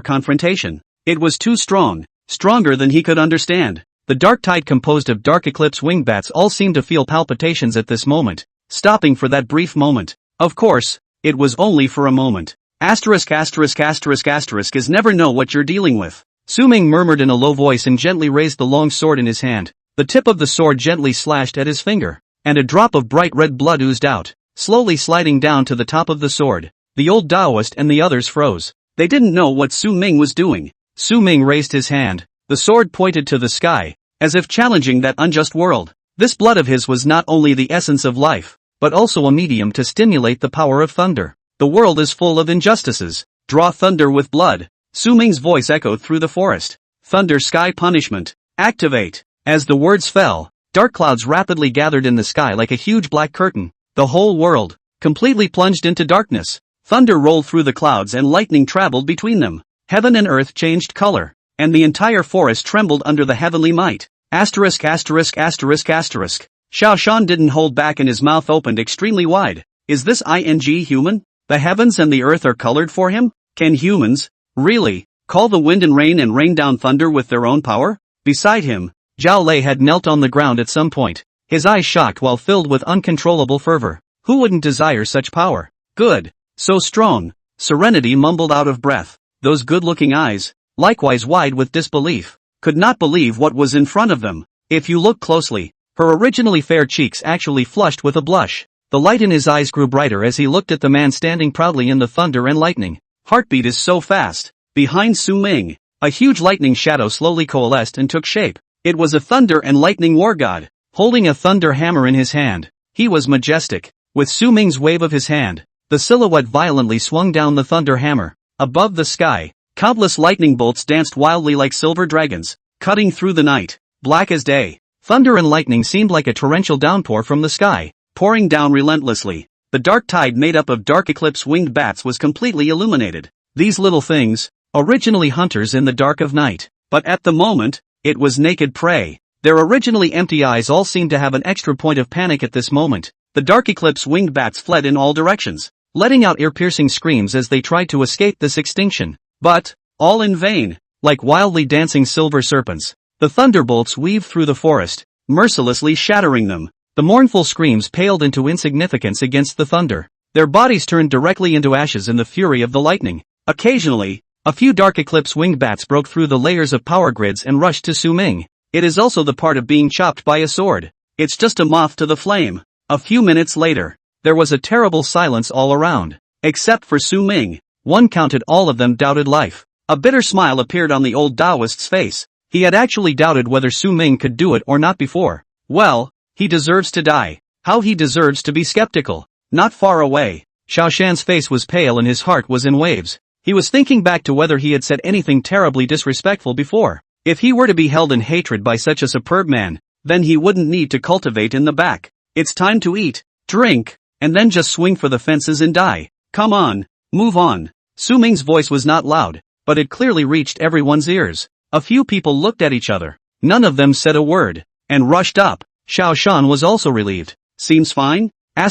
confrontation. It was too strong. Stronger than he could understand. The dark tide composed of Dark Eclipse wingbats all seemed to feel palpitations at this moment, stopping for that brief moment. Of course, it was only for a moment. Asterisk is never know what you're dealing with. Su Ming murmured in a low voice and gently raised the long sword in his hand. The tip of the sword gently slashed at his finger, and a drop of bright red blood oozed out, slowly sliding down to the top of the sword. The old Taoist and the others froze. They didn't know what Su Ming was doing. Su Ming raised his hand. The sword pointed to the sky, as if challenging that unjust world. This blood of his was not only the essence of life, but also a medium to stimulate the power of thunder. The world is full of injustices. Draw thunder with blood. Su Ming's voice echoed through the forest. Thunder sky punishment. Activate. As the words fell, dark clouds rapidly gathered in the sky like a huge black curtain. The whole world, completely plunged into darkness. Thunder rolled through the clouds and lightning traveled between them. Heaven and earth changed color, and the entire forest trembled under the heavenly might. Asterisk. Xiao Shan didn't hold back and his mouth opened extremely wide. Is this human? The heavens and the earth are colored for him? Can humans, really, call the wind and rain down thunder with their own power? Beside him, Zhao Lei had knelt on the ground at some point, his eyes shocked while filled with uncontrollable fervor. Who wouldn't desire such power? Good. So strong. Serenity mumbled out of breath. Those good-looking eyes, likewise wide with disbelief, could not believe what was in front of them. If you look closely, her originally fair cheeks actually flushed with a blush. The light in his eyes grew brighter as he looked at the man standing proudly in the thunder and lightning. Heartbeat is so fast. Behind Su Ming, a huge lightning shadow slowly coalesced and took shape. It was a thunder and lightning war god, holding a thunder hammer in his hand. He was majestic. With Su Ming's wave of his hand, the silhouette violently swung down the thunder hammer. Above the sky, countless lightning bolts danced wildly like silver dragons, cutting through the night, black as day. Thunder and lightning seemed like a torrential downpour from the sky, pouring down relentlessly. The dark tide made up of Dark Eclipse winged bats was completely illuminated. These little things, originally hunters in the dark of night, but at the moment, it was naked prey. Their originally empty eyes all seemed to have an extra point of panic at this moment. The dark eclipse winged bats fled in all directions, letting out ear-piercing screams as they tried to escape this extinction. But, all in vain. Like wildly dancing silver serpents, the thunderbolts weaved through the forest, mercilessly shattering them. The mournful screams paled into insignificance against the thunder. Their bodies turned directly into ashes in the fury of the lightning. Occasionally, a few dark eclipse winged bats broke through the layers of power grids and rushed to Su Ming. It is also the part of being chopped by a sword. It's just a moth to the flame. A few minutes later, there was a terrible silence all around. Except for Su Ming. One counted all of them doubted life. A bitter smile appeared on the old Taoist's face. He had actually doubted whether Su Ming could do it or not before. Well, he deserves to die. How he deserves to be skeptical. Not far away, Xiao Shan's face was pale and his heart was in waves. He was thinking back to whether he had said anything terribly disrespectful before. If he were to be held in hatred by such a superb man, then he wouldn't need to cultivate in the back. It's time to eat, drink, and then just swing for the fences and die. Come on, move on. Su Ming's voice was not loud, but it clearly reached everyone's ears. A few people looked at each other. None of them said a word, and rushed up. Xiao Shan was also relieved. Seems fine? In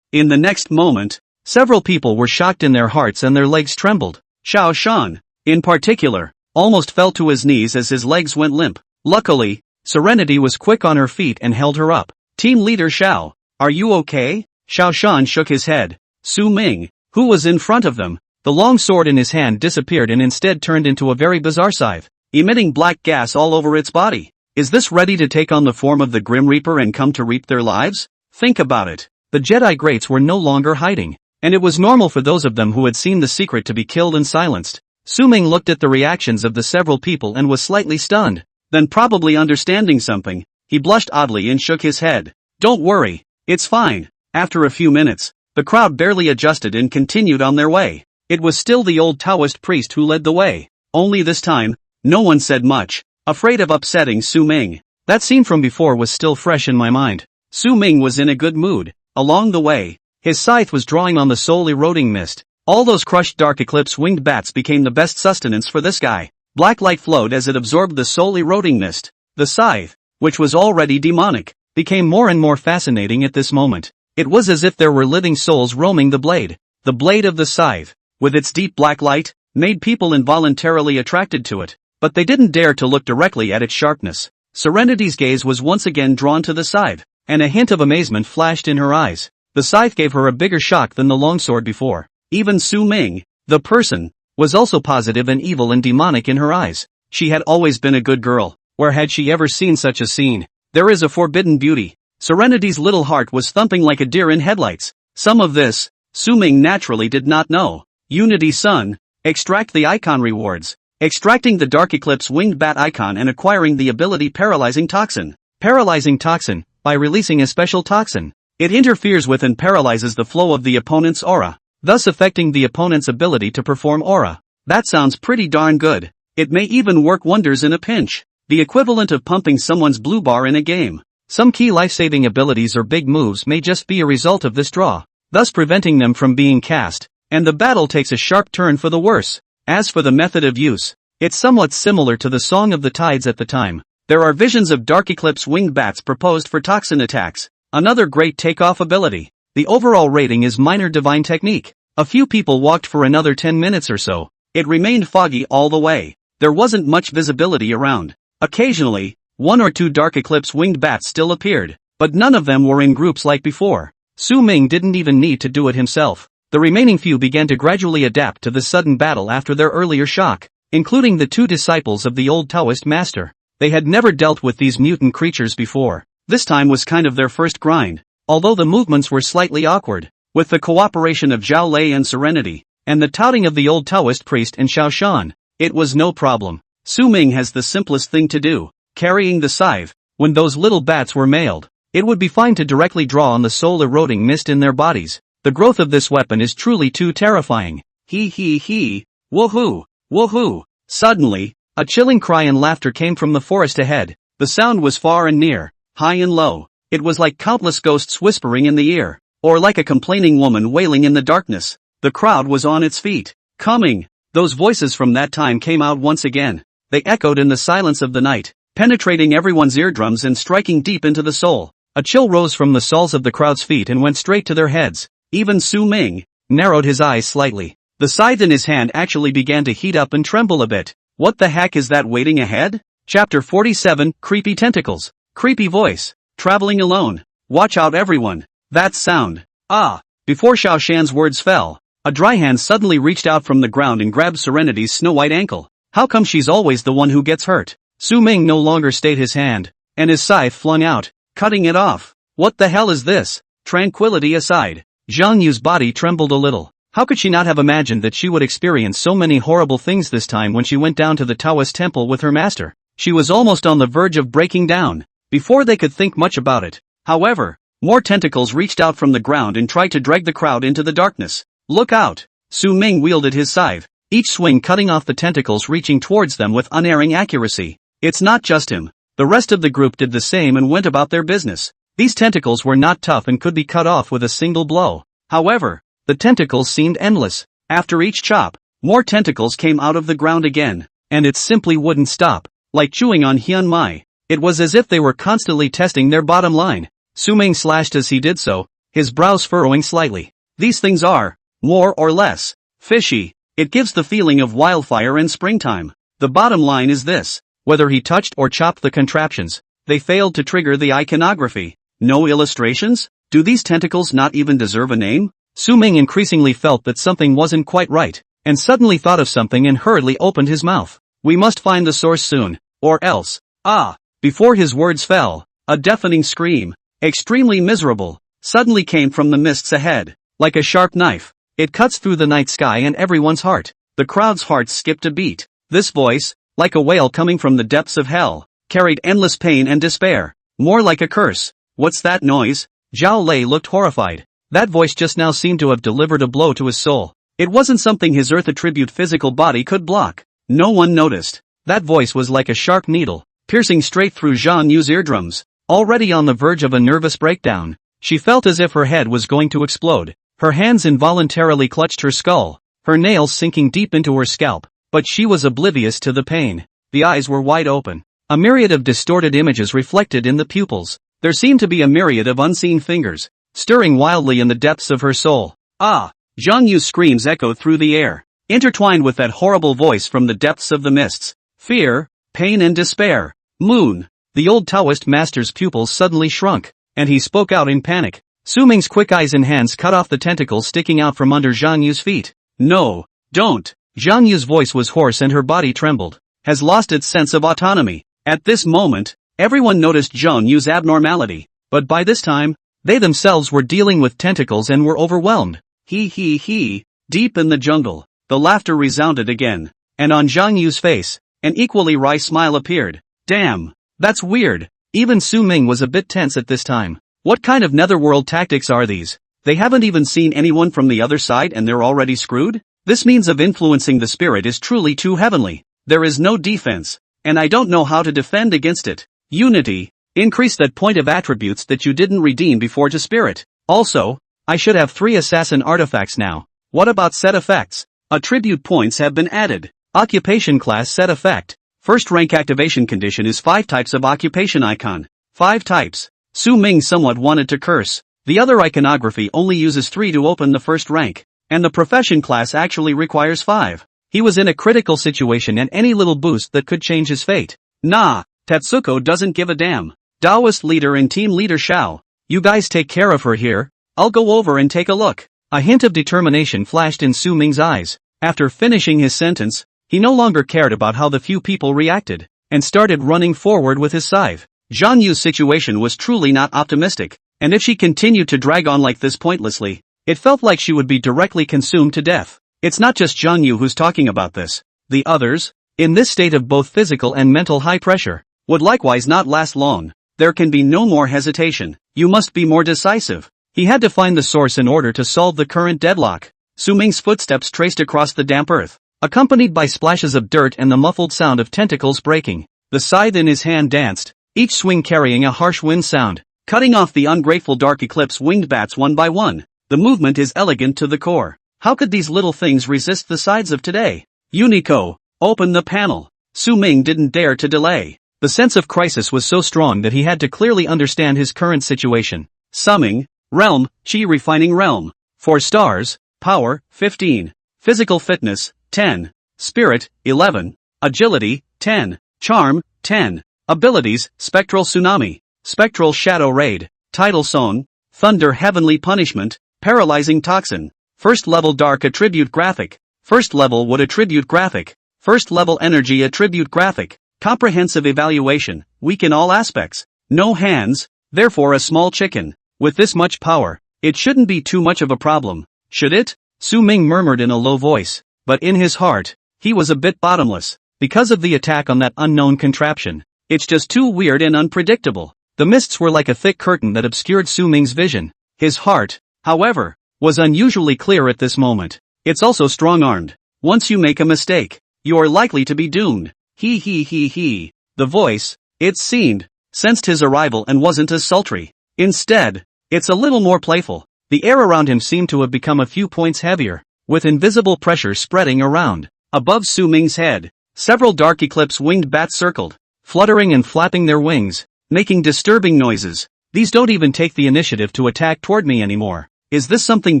the next moment, several people were shocked in their hearts and their legs trembled. Xiao Shan, in particular, almost fell to his knees as his legs went limp. Luckily, Serenity was quick on her feet and held her up. Team leader Xiao, are you okay? Xiao Shan shook his head. Su Ming, who was in front of them, the long sword in his hand disappeared and instead turned into a very bizarre scythe, emitting black gas all over its body. Is this ready to take on the form of the Grim Reaper and come to reap their lives? Think about it. The Jedi greats were no longer hiding, and it was normal for those of them who had seen the secret to be killed and silenced. Su Ming looked at the reactions of the several people and was slightly stunned. Then, probably understanding something, he blushed oddly and shook his head. Don't worry, it's fine. After a few minutes, the crowd barely adjusted and continued on their way. It was still the old Taoist priest who led the way. Only this time, no one said much, afraid of upsetting Su Ming. That scene from before was still fresh in my mind. Su Ming was in a good mood. Along the way, his scythe was drawing on the soul-eroding mist. All those crushed dark eclipse winged bats became the best sustenance for this guy. Black light flowed as it absorbed the soul-eroding mist. The scythe, which was already demonic, became more and more fascinating at this moment. It was as if there were living souls roaming the blade. The blade of the scythe, with its deep black light, made people involuntarily attracted to it, but they didn't dare to look directly at its sharpness. Serenity's gaze was once again drawn to the scythe, and a hint of amazement flashed in her eyes. The scythe gave her a bigger shock than the longsword before. Even Su Ming, the person, was also positive and evil and demonic in her eyes. She had always been a good girl. Where had she ever seen such a scene? There is a forbidden beauty. Serenity's little heart was thumping like a deer in headlights. Some of this, Su Ming naturally did not know. Unity Sun, extract the icon rewards. Extracting the Dark Eclipse winged bat icon and acquiring the ability Paralyzing Toxin. Paralyzing Toxin, by releasing a special toxin. It interferes with and paralyzes the flow of the opponent's aura, thus affecting the opponent's ability to perform aura. That sounds pretty darn good. It may even work wonders in a pinch. The equivalent of pumping someone's blue bar in a game. Some key life-saving abilities or big moves may just be a result of this draw, thus preventing them from being cast, and the battle takes a sharp turn for the worse. As for the method of use, it's somewhat similar to the Song of the Tides at the time. There are visions of Dark Eclipse winged bats proposed for toxin attacks, another great takeoff ability. The overall rating is minor divine technique. A few people walked for another 10 minutes or so. It remained foggy all the way. There wasn't much visibility around. Occasionally, one or two Dark Eclipse winged bats still appeared, but none of them were in groups like before. Su Ming didn't even need to do it himself. The remaining few began to gradually adapt to the sudden battle after their earlier shock, including the two disciples of the old Taoist master. They had never dealt with these mutant creatures before. This time was kind of their first grind, although the movements were slightly awkward. With the cooperation of Zhao Lei and Serenity, and the touting of the old Taoist priest and Xiao Shan, it was no problem. Su Ming has the simplest thing to do, carrying the scythe. When those little bats were mailed, it would be fine to directly draw on the soul-eroding mist in their bodies. The growth of this weapon is truly too terrifying. He, woohoo, woohoo. Suddenly, a chilling cry and laughter came from the forest ahead. The sound was far and near, high and low. It was like countless ghosts whispering in the ear, or like a complaining woman wailing in the darkness. The crowd was on its feet. Coming. Those voices from that time came out once again. they echoed in the silence of the night, penetrating everyone's eardrums and striking deep into the soul. A chill rose from the soles of the crowd's feet and went straight to their heads. Even Su Ming narrowed his eyes slightly. The scythe in his hand actually began to heat up and tremble a bit. What the heck is that waiting ahead? Chapter 47, Creepy Tentacles. Creepy voice. Traveling alone. Watch out everyone. That sound. Ah! Before Xiao Shan's words fell, a dry hand suddenly reached out from the ground and grabbed Serenity's snow-white ankle. How come she's always the one who gets hurt? Su Ming no longer stayed his hand, and his scythe flung out, cutting it off. What the hell is this? Tranquility aside, Zhang Yu's body trembled a little. How could she not have imagined that she would experience so many horrible things this time when she went down to the Taoist temple with her master? She was almost on the verge of breaking down, before they could think much about it. However, more tentacles reached out from the ground and tried to drag the crowd into the darkness. Look out! Su Ming wielded his scythe, each swing cutting off the tentacles reaching towards them with unerring accuracy. It's not just him. The rest of the group did the same and went about their business. These tentacles were not tough and could be cut off with a single blow. However, the tentacles seemed endless. After each chop, more tentacles came out of the ground again, and it simply wouldn't stop. Like chewing on Hyun Mai. It was as if they were constantly testing their bottom line. Su Ming slashed as he did so, his brows furrowing slightly. These things are, more or less, fishy. It gives the feeling of wildfire in springtime. The bottom line is this. Whether he touched or chopped the contraptions, they failed to trigger the iconography. No illustrations? Do these tentacles not even deserve a name? Su Ming increasingly felt that something wasn't quite right, and suddenly thought of something and hurriedly opened his mouth. We must find the source soon, or else. Ah! Before his words fell, a deafening scream, extremely miserable, suddenly came from the mists ahead. Like a sharp knife, it cuts through the night sky and everyone's heart. The crowd's hearts skipped a beat. This voice, like a wail coming from the depths of hell, carried endless pain and despair. More like a curse. What's that noise? Zhao Lei looked horrified. That voice just now seemed to have delivered a blow to his soul. It wasn't something his earth attribute physical body could block. No one noticed. That voice was like a sharp needle, piercing straight through Zhang Yu's eardrums. Already on the verge of a nervous breakdown, she felt as if her head was going to explode. Her hands involuntarily clutched her skull, her nails sinking deep into her scalp, but she was oblivious to the pain. The eyes were wide open. A myriad of distorted images reflected in the pupils. There seemed to be a myriad of unseen fingers, stirring wildly in the depths of her soul. Ah! Zhang Yu's screams echoed through the air, intertwined with that horrible voice from the depths of the mists. Fear, pain and despair. Moon. The old Taoist master's pupils suddenly shrunk, and he spoke out in panic. Su Ming's quick eyes and hands cut off the tentacles sticking out from under Zhang Yu's feet. No, don't. Zhang Yu's voice was hoarse and her body trembled. Has lost its sense of autonomy. At this moment, everyone noticed Zhang Yu's abnormality, but by this time, they themselves were dealing with tentacles and were overwhelmed. He. Deep in the jungle, the laughter resounded again, and on Zhang Yu's face, an equally wry smile appeared. Damn, that's weird. Even Su Ming was a bit tense at this time. What kind of netherworld tactics are these? They haven't even seen anyone from the other side and they're already screwed? This means of influencing the spirit is truly too heavenly. There is no defense, and I don't know how to defend against it. Unity. Increase that point of attributes that you didn't redeem before to spirit. Also, I should have 3 assassin artifacts now. What about set effects? Attribute points have been added. Occupation class set effect. First rank activation condition is 5 types of occupation icon. 5 types. Su Ming somewhat wanted to curse. The other iconography only uses 3 to open the first rank, and the profession class actually requires 5. He was in a critical situation and any little boost that could change his fate. Nah, Tetsuko doesn't give a damn. Taoist leader and team leader Xiao, you guys take care of her here, I'll go over and take a look. A hint of determination flashed in Su Ming's eyes. After finishing his sentence, he no longer cared about how the few people reacted, and started running forward with his scythe. Zhang Yu's situation was truly not optimistic, and if she continued to drag on like this pointlessly, it felt like she would be directly consumed to death. It's not just Zhang Yu who's talking about this. The others, in this state of both physical and mental high pressure, would likewise not last long. There can be no more hesitation. You must be more decisive. He had to find the source in order to solve the current deadlock. Su Ming's footsteps traced across the damp earth, accompanied by splashes of dirt and the muffled sound of tentacles breaking. The scythe in his hand danced, each swing carrying a harsh wind sound, cutting off the ungrateful dark eclipse winged bats one by one. The movement is elegant to the core. How could these little things resist the scythes of today? Unico, open the panel. Su Ming didn't dare to delay. The sense of crisis was so strong that he had to clearly understand his current situation. Summing, realm, chi refining realm. 4 stars, power, 15. Physical fitness, 10. Spirit, 11. Agility, 10. Charm, 10. Abilities, spectral tsunami. Spectral shadow raid. Tidal zone. Thunder heavenly punishment. Paralyzing toxin. First level dark attribute graphic. First level wood attribute graphic. First level energy attribute graphic. Comprehensive evaluation, weak in all aspects. No hands, therefore a small chicken. With this much power, it shouldn't be too much of a problem, should it? Su Ming murmured in a low voice, but in his heart, he was a bit bottomless, because of the attack on that unknown contraption. It's just too weird and unpredictable. The mists were like a thick curtain that obscured Su Ming's vision. His heart, however, was unusually clear at this moment. It's also strong-armed. Once you make a mistake, you're likely to be doomed. He. The voice, it seemed, sensed his arrival and wasn't as sultry. Instead, it's a little more playful. The air around him seemed to have become a few points heavier, with invisible pressure spreading around. Above Su Ming's head, several dark eclipse winged bats circled, fluttering and flapping their wings, making disturbing noises. These don't even take the initiative to attack toward me anymore. Is this something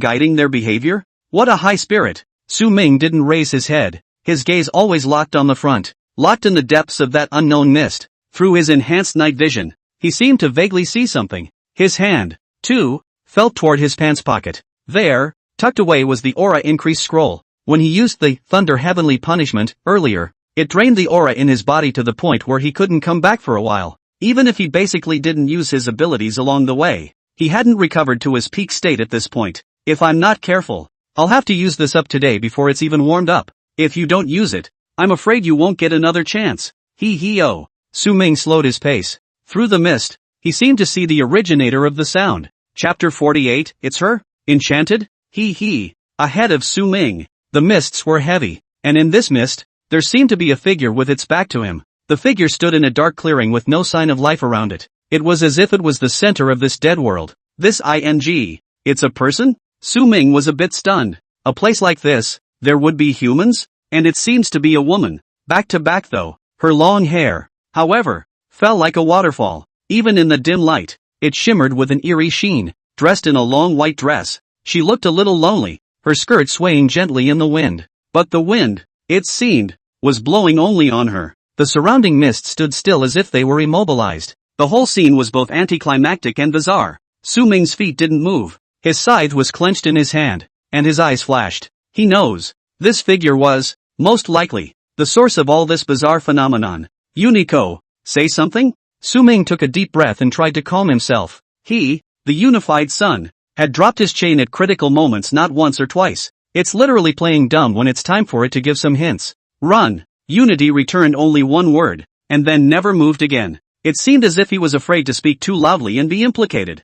guiding their behavior? What a high spirit! Su Ming didn't raise his head, his gaze always locked on the front, locked in the depths of that unknown mist. Through his enhanced night vision, he seemed to vaguely see something. His hand, too, felt toward his pants pocket. There, tucked away was the aura increase scroll. When he used the thunder heavenly punishment earlier, it drained the aura in his body to the point where he couldn't come back for a while. Even if he basically didn't use his abilities along the way, he hadn't recovered to his peak state at this point. If I'm not careful, I'll have to use this up today before it's even warmed up. If you don't use it, I'm afraid you won't get another chance. Oh. Su Ming slowed his pace. Through the mist, he seemed to see the originator of the sound. Chapter 48, it's her? Enchanted? Ahead of Su Ming, the mists were heavy, and in this mist, there seemed to be a figure with its back to him. The figure stood in a dark clearing with no sign of life around it. It was as if it was the center of this dead world. It's a person? Su Ming was a bit stunned. A place like this, there would be humans? And it seems to be a woman. Back to back though. Her long hair, however, fell like a waterfall. Even in the dim light, it shimmered with an eerie sheen. Dressed in a long white dress, she looked a little lonely, her skirt swaying gently in the wind. But the wind, it seemed, was blowing only on her. The surrounding mist stood still as if they were immobilized. The whole scene was both anticlimactic and bizarre. Su Ming's feet didn't move. His scythe was clenched in his hand, and his eyes flashed. He knows. This figure was, most likely, the source of all this bizarre phenomenon. Unico, say something? Su Ming took a deep breath and tried to calm himself. He, the unified sun, had dropped his chain at critical moments not once or twice. It's literally playing dumb when it's time for it to give some hints. Run. Unity returned only one word, and then never moved again. It seemed as if he was afraid to speak too loudly and be implicated.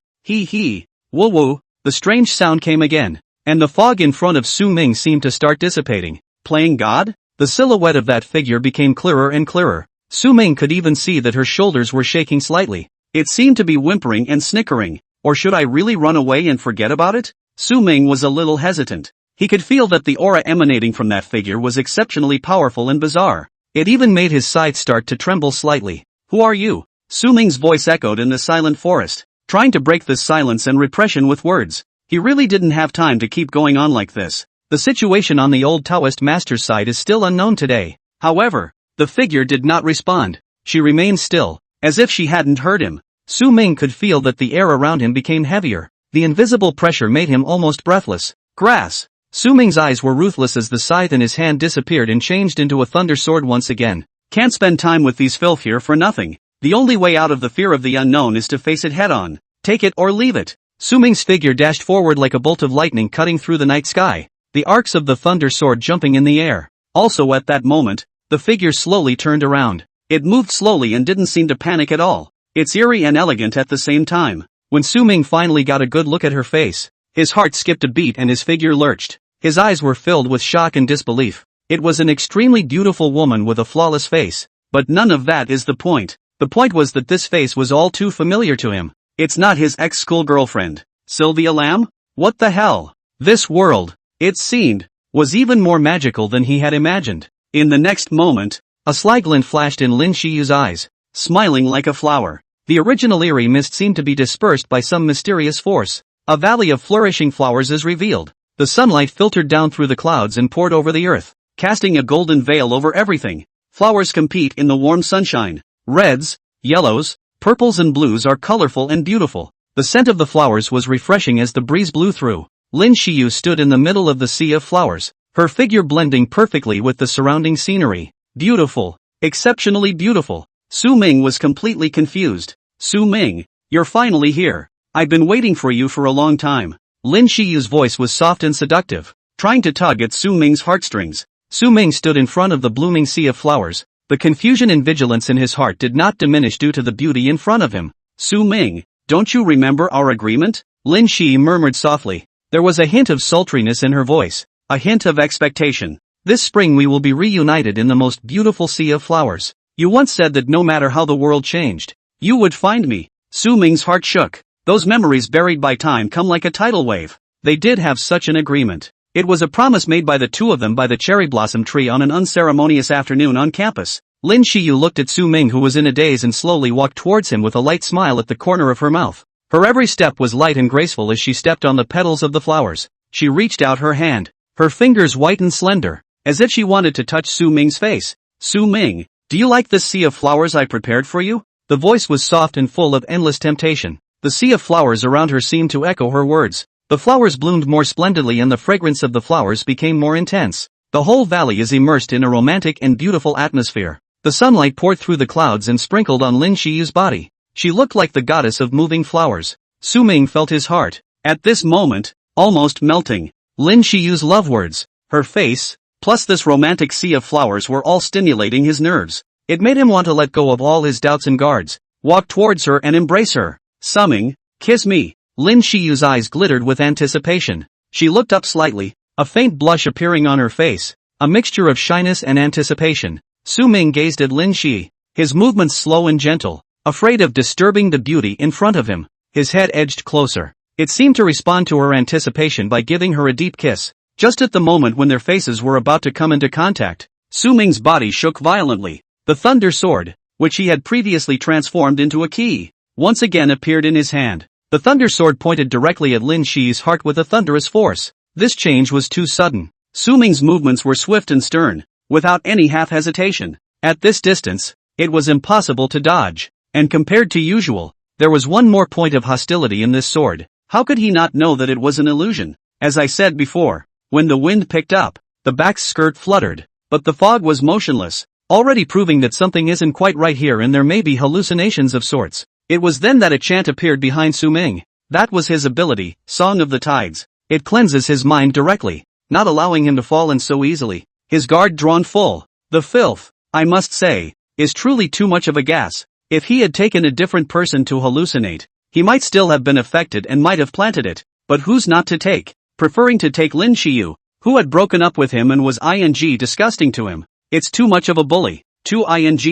Woo. The strange sound came again, and the fog in front of Su Ming seemed to start dissipating. Playing God? The silhouette of that figure became clearer and clearer. Su Ming could even see that her shoulders were shaking slightly. It seemed to be whimpering and snickering. Or should I really run away and forget about it? Su Ming was a little hesitant. He could feel that the aura emanating from that figure was exceptionally powerful and bizarre. It even made his scythe start to tremble slightly. Who are you? Su Ming's voice echoed in the silent forest, trying to break this silence and repression with words. He really didn't have time to keep going on like this. The situation on the old Taoist master's side is still unknown today. However, the figure did not respond. She remained still, as if she hadn't heard him. Su Ming could feel that the air around him became heavier. The invisible pressure made him almost breathless. Grass. Su Ming's eyes were ruthless as the scythe in his hand disappeared and changed into a thunder sword once again. Can't spend time with these filth here for nothing. The only way out of the fear of the unknown is to face it head on. Take it or leave it. Su Ming's figure dashed forward like a bolt of lightning cutting through the night sky, the arcs of the thunder sword jumping in the air. Also at that moment, the figure slowly turned around. It moved slowly and didn't seem to panic at all. It's eerie and elegant at the same time. When Su Ming finally got a good look at her face, his heart skipped a beat and his figure lurched. His eyes were filled with shock and disbelief. It was an extremely beautiful woman with a flawless face. But none of that is the point. The point was that this face was all too familiar to him. It's not his ex-school girlfriend, Sylvia Lamb? What the hell? This world, it seemed, was even more magical than he had imagined. In the next moment, A sly glint flashed in Lin Shiyu's eyes, smiling like a flower. The original eerie mist seemed to be dispersed by some mysterious force. A valley of flourishing flowers is revealed. The sunlight filtered down through the clouds and poured over the earth, casting a golden veil over everything. Flowers compete in the warm sunshine. Reds, yellows, purples and blues are colorful and beautiful. The scent of the flowers was refreshing as the breeze blew through. Lin Shiyu stood in the middle of the sea of flowers, her figure blending perfectly with the surrounding scenery. Beautiful. Exceptionally beautiful. Su Ming was completely confused. Su Ming, you're finally here. I've been waiting for you for a long time. Lin Shiyu's voice was soft and seductive, trying to tug at Su Ming's heartstrings. Su Ming stood in front of the blooming sea of flowers. The confusion and vigilance in his heart did not diminish due to the beauty in front of him. Su Ming, don't you remember our agreement? Lin Shi murmured softly. There was a hint of sultriness in her voice, a hint of expectation. This spring we will be reunited in the most beautiful sea of flowers. You once said that no matter how the world changed, you would find me. Su Ming's heart shook. Those memories buried by time come like a tidal wave. They did have such an agreement. It was a promise made by the two of them by the cherry blossom tree on an unceremonious afternoon on campus. Lin Shiyu looked at Su Ming, who was in a daze, and slowly walked towards him with a light smile at the corner of her mouth. Her every step was light and graceful as she stepped on the petals of the flowers. She reached out her hand, her fingers white and slender, as if she wanted to touch Su Ming's face. Su Ming, do you like this sea of flowers I prepared for you? The voice was soft and full of endless temptation. The sea of flowers around her seemed to echo her words. The flowers bloomed more splendidly and the fragrance of the flowers became more intense. The whole valley is immersed in a romantic and beautiful atmosphere. The sunlight poured through the clouds and sprinkled on Lin Shiyu's body. She looked like the goddess of moving flowers. Su Ming felt his heart, at this moment, almost melting. Lin Shiyu's love words, her face, plus this romantic sea of flowers were all stimulating his nerves. It made him want to let go of all his doubts and guards, walk towards her and embrace her. Su Ming, kiss me. Lin Shiyu's eyes glittered with anticipation. She looked up slightly, a faint blush appearing on her face, a mixture of shyness and anticipation. Su Ming gazed at Lin Shi, his movements slow and gentle, afraid of disturbing the beauty in front of him. His head edged closer. It seemed to respond to her anticipation by giving her a deep kiss. Just at the moment when their faces were about to come into contact, Su Ming's body shook violently. The thunder sword, which he had previously transformed into a key, once again appeared in his hand. The thunder sword pointed directly at Lin Shi's heart with a thunderous force. This change was too sudden. Su Ming's movements were swift and stern, without any half-hesitation. At this distance, it was impossible to dodge. And compared to usual, there was one more point of hostility in this sword. How could he not know that it was an illusion? As I said before, when the wind picked up, the back's skirt fluttered, but the fog was motionless, already proving that something isn't quite right here and there may be hallucinations of sorts. It was then that a chant appeared behind Su Ming. That was his ability, Song of the Tides. It cleanses his mind directly, not allowing him to fall in so easily. His guard drawn full. The filth, I must say, is truly too much of a gas. If he had taken a different person to hallucinate, he might still have been affected and might have planted it, but who's not to take? Preferring to take Lin Shiyu, who had broken up with him and was disgusting to him. It's too much of a bully, too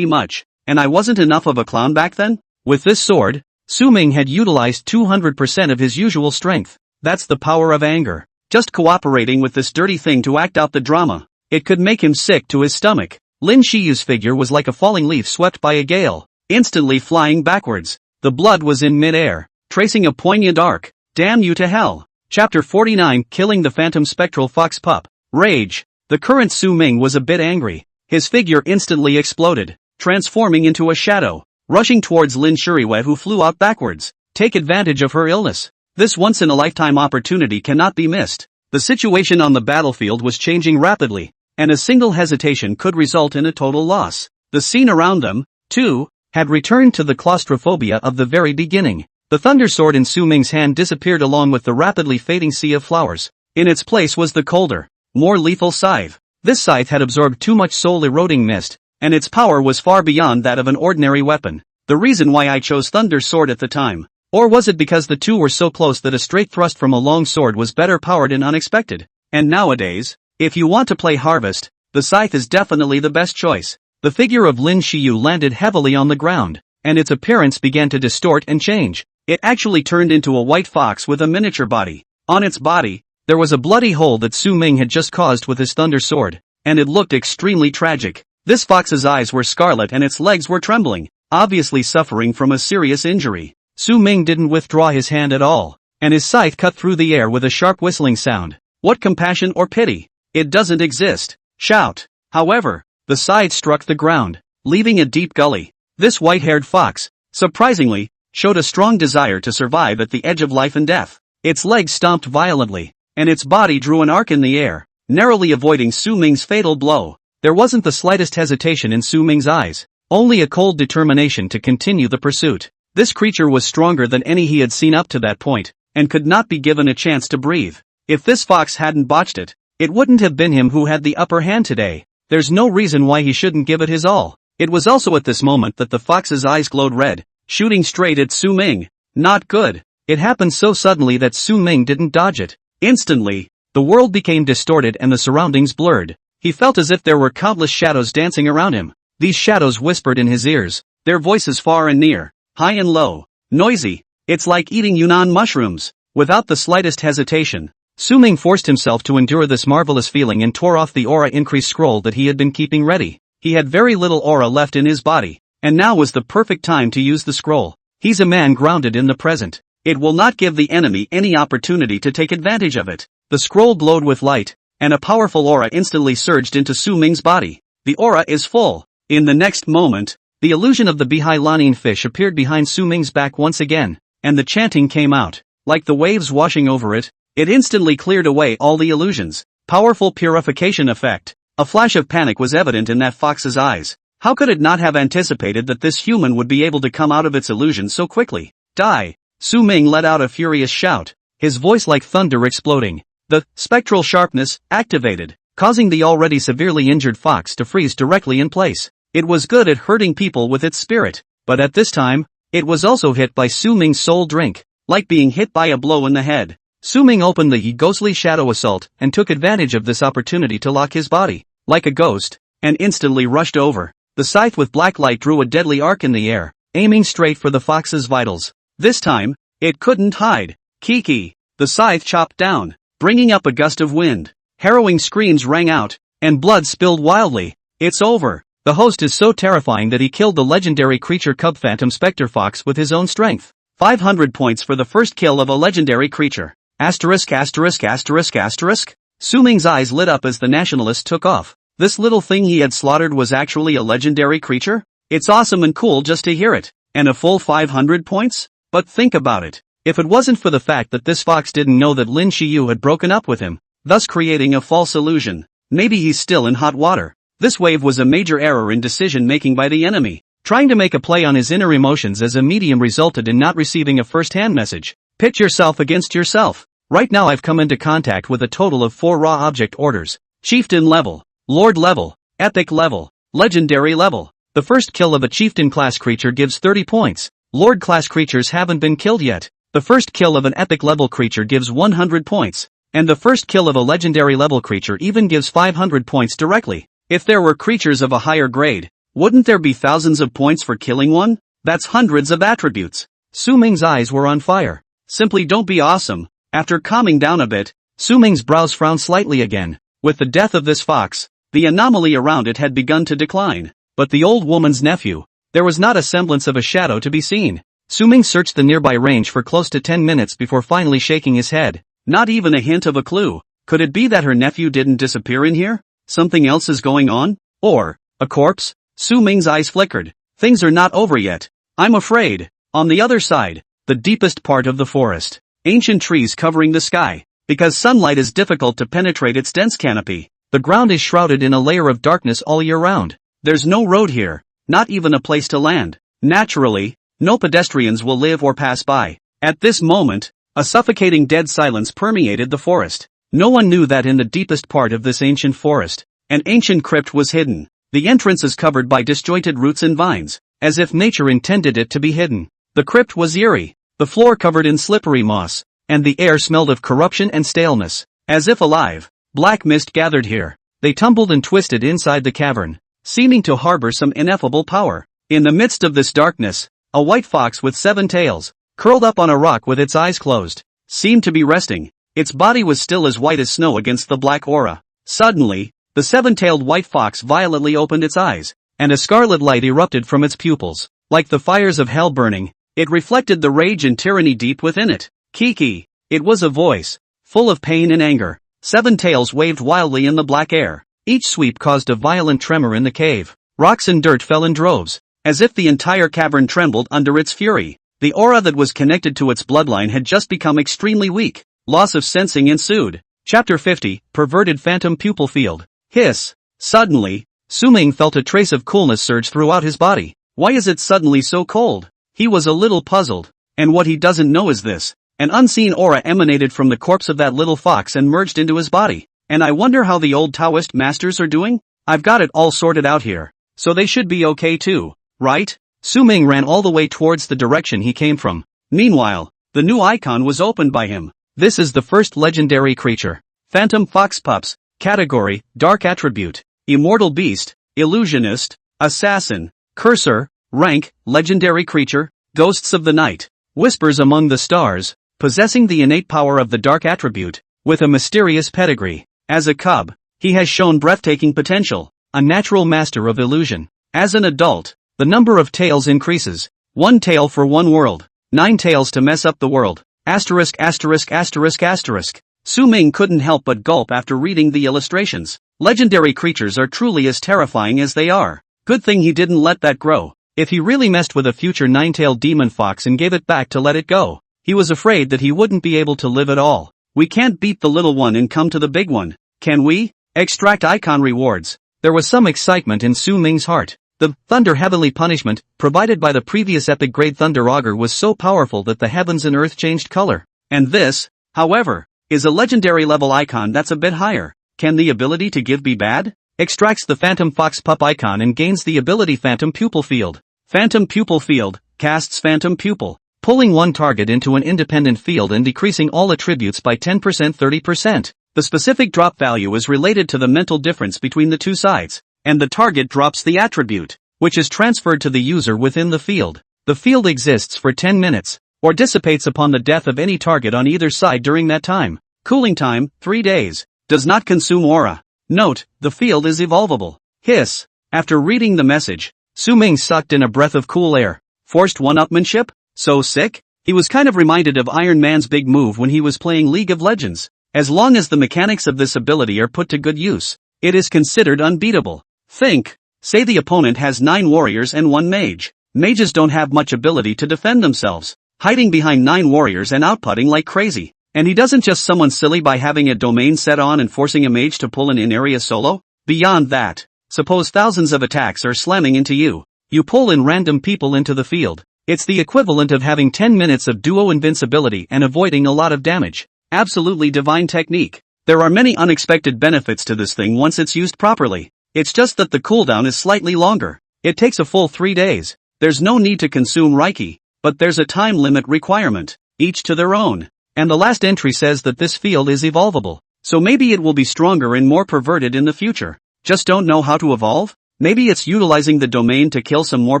much, and I wasn't enough of a clown back then? With this sword, Su Ming had utilized 200% of his usual strength. That's the power of anger. Just cooperating with this dirty thing to act out the drama. It could make him sick to his stomach. Lin Shiyu's figure was like a falling leaf swept by a gale, instantly flying backwards. The blood was in mid-air, tracing a poignant arc. Damn you to hell. Chapter 49, Killing the Phantom Spectral Fox Pup. Rage. The current Su Ming was a bit angry. His figure instantly exploded, transforming into a shadow, rushing towards Lin Shuriwe, who flew out backwards. Take advantage of her illness. This once-in-a-lifetime opportunity cannot be missed. The situation on the battlefield was changing rapidly, and a single hesitation could result in a total loss. The scene around them, too, had returned to the claustrophobia of the very beginning. The thunder sword in Su Ming's hand disappeared along with the rapidly fading sea of flowers. In its place was the colder, more lethal scythe. This scythe had absorbed too much soul-eroding mist, and its power was far beyond that of an ordinary weapon. The reason why I chose thunder sword at the time. Or was it because the two were so close that a straight thrust from a long sword was better powered and unexpected? And nowadays, if you want to play harvest, the scythe is definitely the best choice. The figure of Lin Shiyu landed heavily on the ground, and its appearance began to distort and change. It actually turned into a white fox with a miniature body. On its body, there was a bloody hole that Su Ming had just caused with his thunder sword, and it looked extremely tragic. This fox's eyes were scarlet and its legs were trembling, obviously suffering from a serious injury. Su Ming didn't withdraw his hand at all, and his scythe cut through the air with a sharp whistling sound. What compassion or pity? It doesn't exist. Shout. However, the scythe struck the ground, leaving a deep gully. This white-haired fox, surprisingly, showed a strong desire to survive at the edge of life and death. Its legs stomped violently, and its body drew an arc in the air, narrowly avoiding Su Ming's fatal blow. There wasn't the slightest hesitation in Su Ming's eyes, only a cold determination to continue the pursuit. This creature was stronger than any he had seen up to that point, and could not be given a chance to breathe. If this fox hadn't botched it, it wouldn't have been him who had the upper hand today. There's no reason why he shouldn't give it his all. It was also at this moment that the fox's eyes glowed red, shooting straight at Su Ming. Not good. It happened so suddenly that Su Ming didn't dodge it. Instantly, the world became distorted and the surroundings blurred. He felt as if there were countless shadows dancing around him. These shadows whispered in his ears, their voices far and near, high and low, noisy. It's like eating Yunnan mushrooms. Without the slightest hesitation, Su Ming forced himself to endure this marvelous feeling and tore off the aura increase scroll that he had been keeping ready. He had very little aura left in his body, and now was the perfect time to use the scroll. He's a man grounded in the present. It will not give the enemy any opportunity to take advantage of it. The scroll glowed with light, and a powerful aura instantly surged into Su Ming's body. The aura is full. In the next moment, the illusion of the Bihai Lanin fish appeared behind Su Ming's back once again, and the chanting came out. Like the waves washing over it, it instantly cleared away all the illusions. Powerful purification effect. A flash of panic was evident in that fox's eyes. How could it not have anticipated that this human would be able to come out of its illusion so quickly? Die! Su Ming let out a furious shout, his voice like thunder exploding. The spectral sharpness activated, causing the already severely injured fox to freeze directly in place. It was good at hurting people with its spirit, but at this time, it was also hit by Su Ming's soul drink, like being hit by a blow in the head. Su Ming opened the ghostly shadow assault and took advantage of this opportunity to lock his body, like a ghost, and instantly rushed over. The scythe with black light drew a deadly arc in the air, aiming straight for the fox's vitals. This time, it couldn't hide. Kiki! The scythe chopped down, bringing up a gust of wind. Harrowing screams rang out, and blood spilled wildly. It's over. The host is so terrifying that he killed the legendary creature Cub Phantom Spectre Fox with his own strength. 500 points for the first kill of a legendary creature. Asterisk asterisk asterisk asterisk. Su Ming's eyes lit up as the nationalist took off. This little thing he had slaughtered was actually a legendary creature? It's awesome and cool just to hear it. And a full 500 points? But think about it. If it wasn't for the fact that this fox didn't know that Lin Shiyu had broken up with him, thus creating a false illusion, maybe he's still in hot water. This wave was a major error in decision-making by the enemy. Trying to make a play on his inner emotions as a medium resulted in not receiving a first-hand message. Pit yourself against yourself. Right now I've come into contact with a total of 4 raw object orders. Chieftain level, Lord level, Epic level, Legendary level. The first kill of a Chieftain class creature gives 30 points. Lord class creatures haven't been killed yet. The first kill of an Epic level creature gives 100 points. And the first kill of a Legendary level creature even gives 500 points directly. If there were creatures of a higher grade, wouldn't there be thousands of points for killing one? That's hundreds of attributes. Su Ming's eyes were on fire. Simply don't be awesome. After calming down a bit, Su Ming's brows frowned slightly again. With the death of this fox, the anomaly around it had begun to decline. But the old woman's nephew, there was not a semblance of a shadow to be seen. Su Ming searched the nearby range for close to 10 minutes before finally shaking his head. Not even a hint of a clue. Could it be that her nephew didn't disappear in here? Something else is going on? Or, a corpse? Su Ming's eyes flickered. Things are not over yet. I'm afraid. On the other side, the deepest part of the forest. Ancient trees covering the sky. Because sunlight is difficult to penetrate its dense canopy, the ground is shrouded in a layer of darkness all year round. There's no road here. Not even a place to land. Naturally, no pedestrians will live or pass by. At this moment, a suffocating dead silence permeated the forest. No one knew that in the deepest part of this ancient forest, an ancient crypt was hidden. The entrance is covered by disjointed roots and vines, as if nature intended it to be hidden. The crypt was eerie, the floor covered in slippery moss, and the air smelled of corruption and staleness. As if alive, black mist gathered here. They tumbled and twisted inside the cavern, seeming to harbor some ineffable power. In the midst of this darkness, a white fox with 7 tails, curled up on a rock with its eyes closed, seemed to be resting. Its body was still as white as snow against the black aura. Suddenly, the seven-tailed white fox violently opened its eyes, and a scarlet light erupted from its pupils. Like the fires of hell burning, it reflected the rage and tyranny deep within it. Kiki. It was a voice, full of pain and anger. Seven tails waved wildly in the black air. Each sweep caused a violent tremor in the cave. Rocks and dirt fell in droves, as if the entire cavern trembled under its fury. The aura that was connected to its bloodline had just become extremely weak. Loss of sensing ensued. Chapter 50, Perverted Phantom Pupil Field. Hiss. Suddenly, Su-ming felt a trace of coolness surge throughout his body. Why is it suddenly so cold? He was a little puzzled. And what he doesn't know is this. An unseen aura emanated from the corpse of that little fox and merged into his body. And I wonder how the old Taoist masters are doing? I've got it all sorted out here. So they should be okay too, right? Su-ming ran all the way towards the direction he came from. Meanwhile, the new icon was opened by him. This is the first legendary creature. Phantom Fox Pups. Category, Dark Attribute. Immortal Beast, Illusionist, Assassin. Cursor, Rank, Legendary Creature, Ghosts of the Night. Whispers among the stars. Possessing the innate power of the dark attribute, with a mysterious pedigree. As a cub, he has shown breathtaking potential, a natural master of illusion. As an adult, the number of tails increases. 1 tail for 1 world. 9 tails to mess up the world. Asterisk asterisk asterisk asterisk. Su-ming couldn't help but gulp after reading the illustrations. Legendary creatures are truly as terrifying as they are. Good thing he didn't let that grow. If he really messed with a future 9-tailed demon fox and gave it back to let it go, he was afraid that he wouldn't be able to live at all. We can't beat the little one and come to the big one, can we? Extract icon rewards. There was some excitement in Su-ming's heart. The Thunder Heavenly Punishment, provided by the previous epic grade Thunder Augur, was so powerful that the heavens and earth changed color. And this, however, is a legendary level icon that's a bit higher. Can the ability to give be bad? Extracts the Phantom Fox Pup icon and gains the ability Phantom Pupil Field. Phantom Pupil Field, casts Phantom Pupil, pulling one target into an independent field and decreasing all attributes by 10% 30%. The specific drop value is related to the mental difference between the two sides, and the target drops the attribute, which is transferred to the user within the field. The field exists for 10 minutes, or dissipates upon the death of any target on either side during that time. Cooling time, 3 days. Does not consume aura. Note, the field is evolvable. Hiss. After reading the message, Su-ming sucked in a breath of cool air. Forced one-upmanship? So sick? He was kind of reminded of Iron Man's big move when he was playing League of Legends. As long as the mechanics of this ability are put to good use, it is considered unbeatable. Think. Say the opponent has 9 warriors and 1 mage. Mages don't have much ability to defend themselves, hiding behind 9 warriors and outputting like crazy. And he doesn't just summon silly by having a domain set on and forcing a mage to pull an in-area solo. Beyond that, suppose thousands of attacks are slamming into you. You pull in random people into the field. It's the equivalent of having 10 minutes of duo invincibility and avoiding a lot of damage. Absolutely divine technique. There are many unexpected benefits to this thing once it's used properly. It's just that the cooldown is slightly longer. It takes a full 3 days. There's no need to consume Reiki, but there's a time limit requirement, each to their own. And the last entry says that this field is evolvable, so maybe it will be stronger and more perverted in the future. Just don't know how to evolve? Maybe it's utilizing the domain to kill some more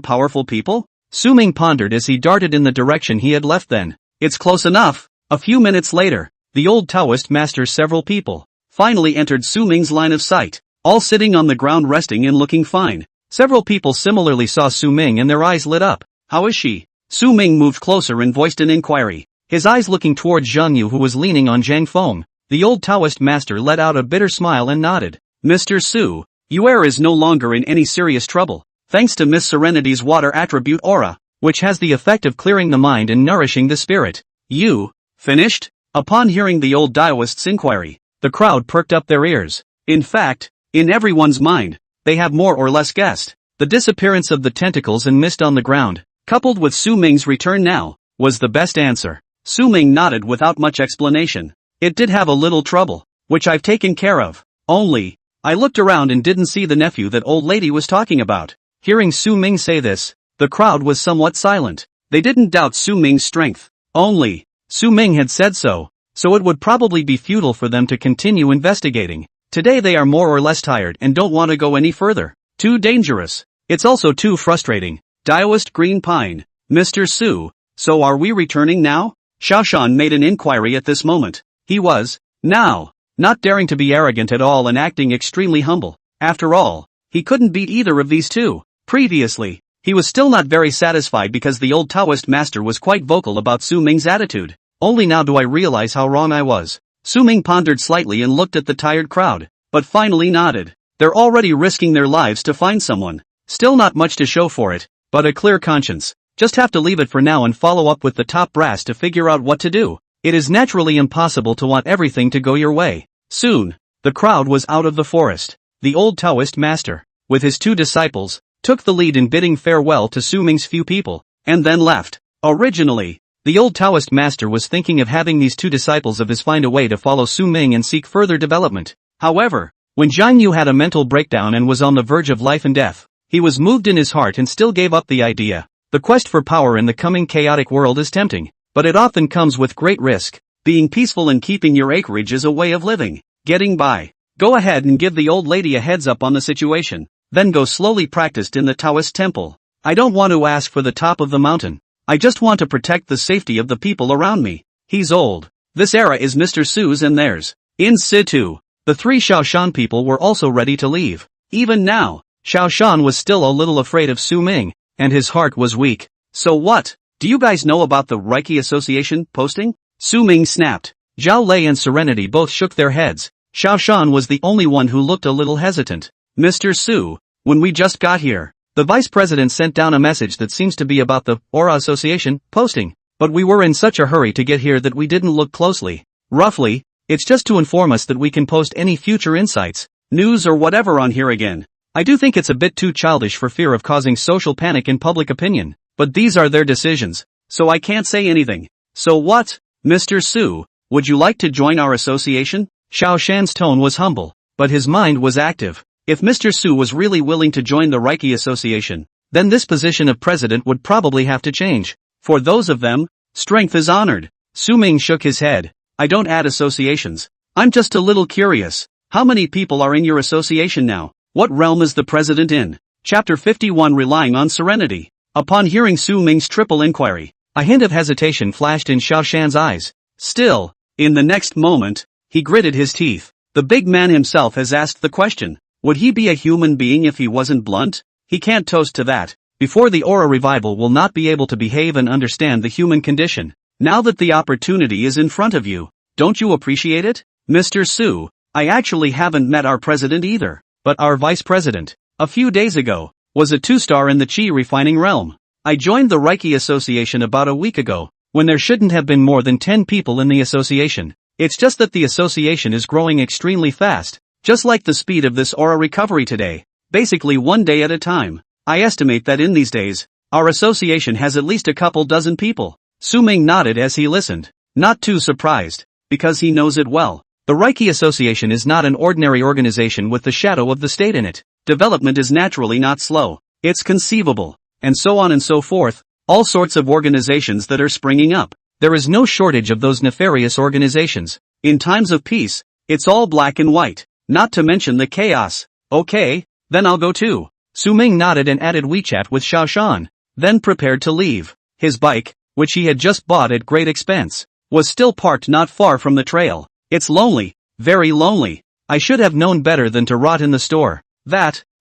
powerful people? Su-ming pondered as he darted in the direction he had left then. It's close enough. A few minutes later, the old Taoist master several people finally entered Su-ming's line of sight, all sitting on the ground resting and looking fine. Several people similarly saw Su-ming and their eyes lit up. How is she? Su-ming moved closer and voiced an inquiry, his eyes looking towards Zhang Yu, who was leaning on Zhang Feng. The old Taoist master let out a bitter smile and nodded. Mr. Su, Yuer is no longer in any serious trouble, thanks to Miss Serenity's water attribute aura, which has the effect of clearing the mind and nourishing the spirit. You, finished? Upon hearing the old Taoist's inquiry, the crowd perked up their ears. In fact, in everyone's mind, they have more or less guessed. The disappearance of the tentacles and mist on the ground, coupled with Su-ming's return now, was the best answer. Su-ming nodded without much explanation. It did have a little trouble, which I've taken care of. Only, I looked around and didn't see the nephew that old lady was talking about. Hearing Su-ming say this, the crowd was somewhat silent. They didn't doubt Su-ming's strength. Only, Su-ming had said so it would probably be futile for them to continue investigating. Today they are more or less tired and don't want to go any further. Too dangerous. It's also too frustrating. Taoist Green Pine. Mr. Su, so are we returning now? Xiaoshan made an inquiry at this moment. He was, now, not daring to be arrogant at all and acting extremely humble. After all, he couldn't beat either of these two. Previously, he was still not very satisfied because the old Taoist master was quite vocal about Su Ming's attitude. Only now do I realize how wrong I was. Su Ming pondered slightly and looked at the tired crowd, but finally nodded. They're already risking their lives to find someone. Still not much to show for it, but a clear conscience. Just have to leave it for now and follow up with the top brass to figure out what to do. It is naturally impossible to want everything to go your way. Soon, the crowd was out of the forest. The old Taoist master, with his two disciples, took the lead in bidding farewell to Su Ming's few people, and then left. Originally, the old Taoist master was thinking of having these two disciples of his find a way to follow Su Ming and seek further development. However, when Zhang Yu had a mental breakdown and was on the verge of life and death, he was moved in his heart and still gave up the idea. The quest for power in the coming chaotic world is tempting, but it often comes with great risk. Being peaceful and keeping your acreage is a way of living. Getting by. Go ahead and give the old lady a heads up on the situation, then go slowly practiced in the Taoist temple. I don't want to ask for the top of the mountain. I just want to protect the safety of the people around me. He's old. This era is Mr. Su's and theirs. In situ, the three Shaoshan people were also ready to leave. Even now, Shaoshan was still a little afraid of Su Ming, and his heart was weak. So what? Do you guys know about the Reiki Association posting? Su Ming snapped. Zhao Lei and Serenity both shook their heads. Shaoshan was the only one who looked a little hesitant. Mr. Su, when we just got here, the vice president sent down a message that seems to be about the Aura Association posting, but we were in such a hurry to get here that we didn't look closely. Roughly, it's just to inform us that we can post any future insights, news or whatever on here again. I do think it's a bit too childish for fear of causing social panic in public opinion, but these are their decisions, so I can't say anything. So what? Mr. Su, would you like to join our association? Xiao Shan's tone was humble, but his mind was active. If Mr. Su was really willing to join the Reiki Association, then this position of president would probably have to change. For those of them, strength is honored. Su Ming shook his head. I don't add associations. I'm just a little curious. How many people are in your association now? What realm is the president in? Chapter 51 Relying on Serenity. Upon hearing Su Ming's triple inquiry, a hint of hesitation flashed in Xiao Shan's eyes. Still, in the next moment, he gritted his teeth. The big man himself has asked the question. Would he be a human being if he wasn't blunt? He can't toast to that. Before the aura revival will not be able to behave and understand the human condition. Now that the opportunity is in front of you, don't you appreciate it? Mr. Su, I actually haven't met our president either. But our vice president, a few days ago, was a 2-star in the Qi refining realm. I joined the Reiki Association about a week ago, when there shouldn't have been more than 10 people in the association. It's just that the association is growing extremely fast, just like the speed of this aura recovery today, basically one day at a time. I estimate that in these days, our association has at least a couple dozen people. Su Ming nodded as he listened, not too surprised, because he knows it well. The Reiki Association is not an ordinary organization with the shadow of the state in it. Development is naturally not slow. It's conceivable, and so on and so forth, all sorts of organizations that are springing up. There is no shortage of those nefarious organizations. In times of peace, it's all black and white, not to mention the chaos. Okay, then I'll go too. Su Ming nodded and added WeChat with Xiao Shan, then prepared to leave. His bike, which he had just bought at great expense, was still parked not far from the trail. It's lonely, very lonely. I should have known better than to rot in the store.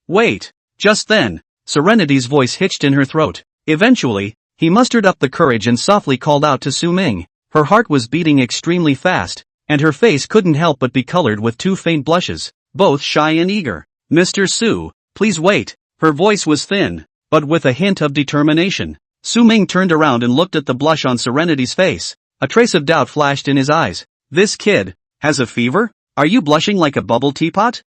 Wait. Just then, Serenity's voice hitched in her throat. Eventually, he mustered up the courage and softly called out to Su Ming. Her heart was beating extremely fast, and her face couldn't help but be colored with 2 faint blushes, both shy and eager. Mr. Su, please wait. Her voice was thin, but with a hint of determination. Su Ming turned around and looked at the blush on Serenity's face. A trace of doubt flashed in his eyes. This kid has a fever? Are you blushing like a bubble teapot?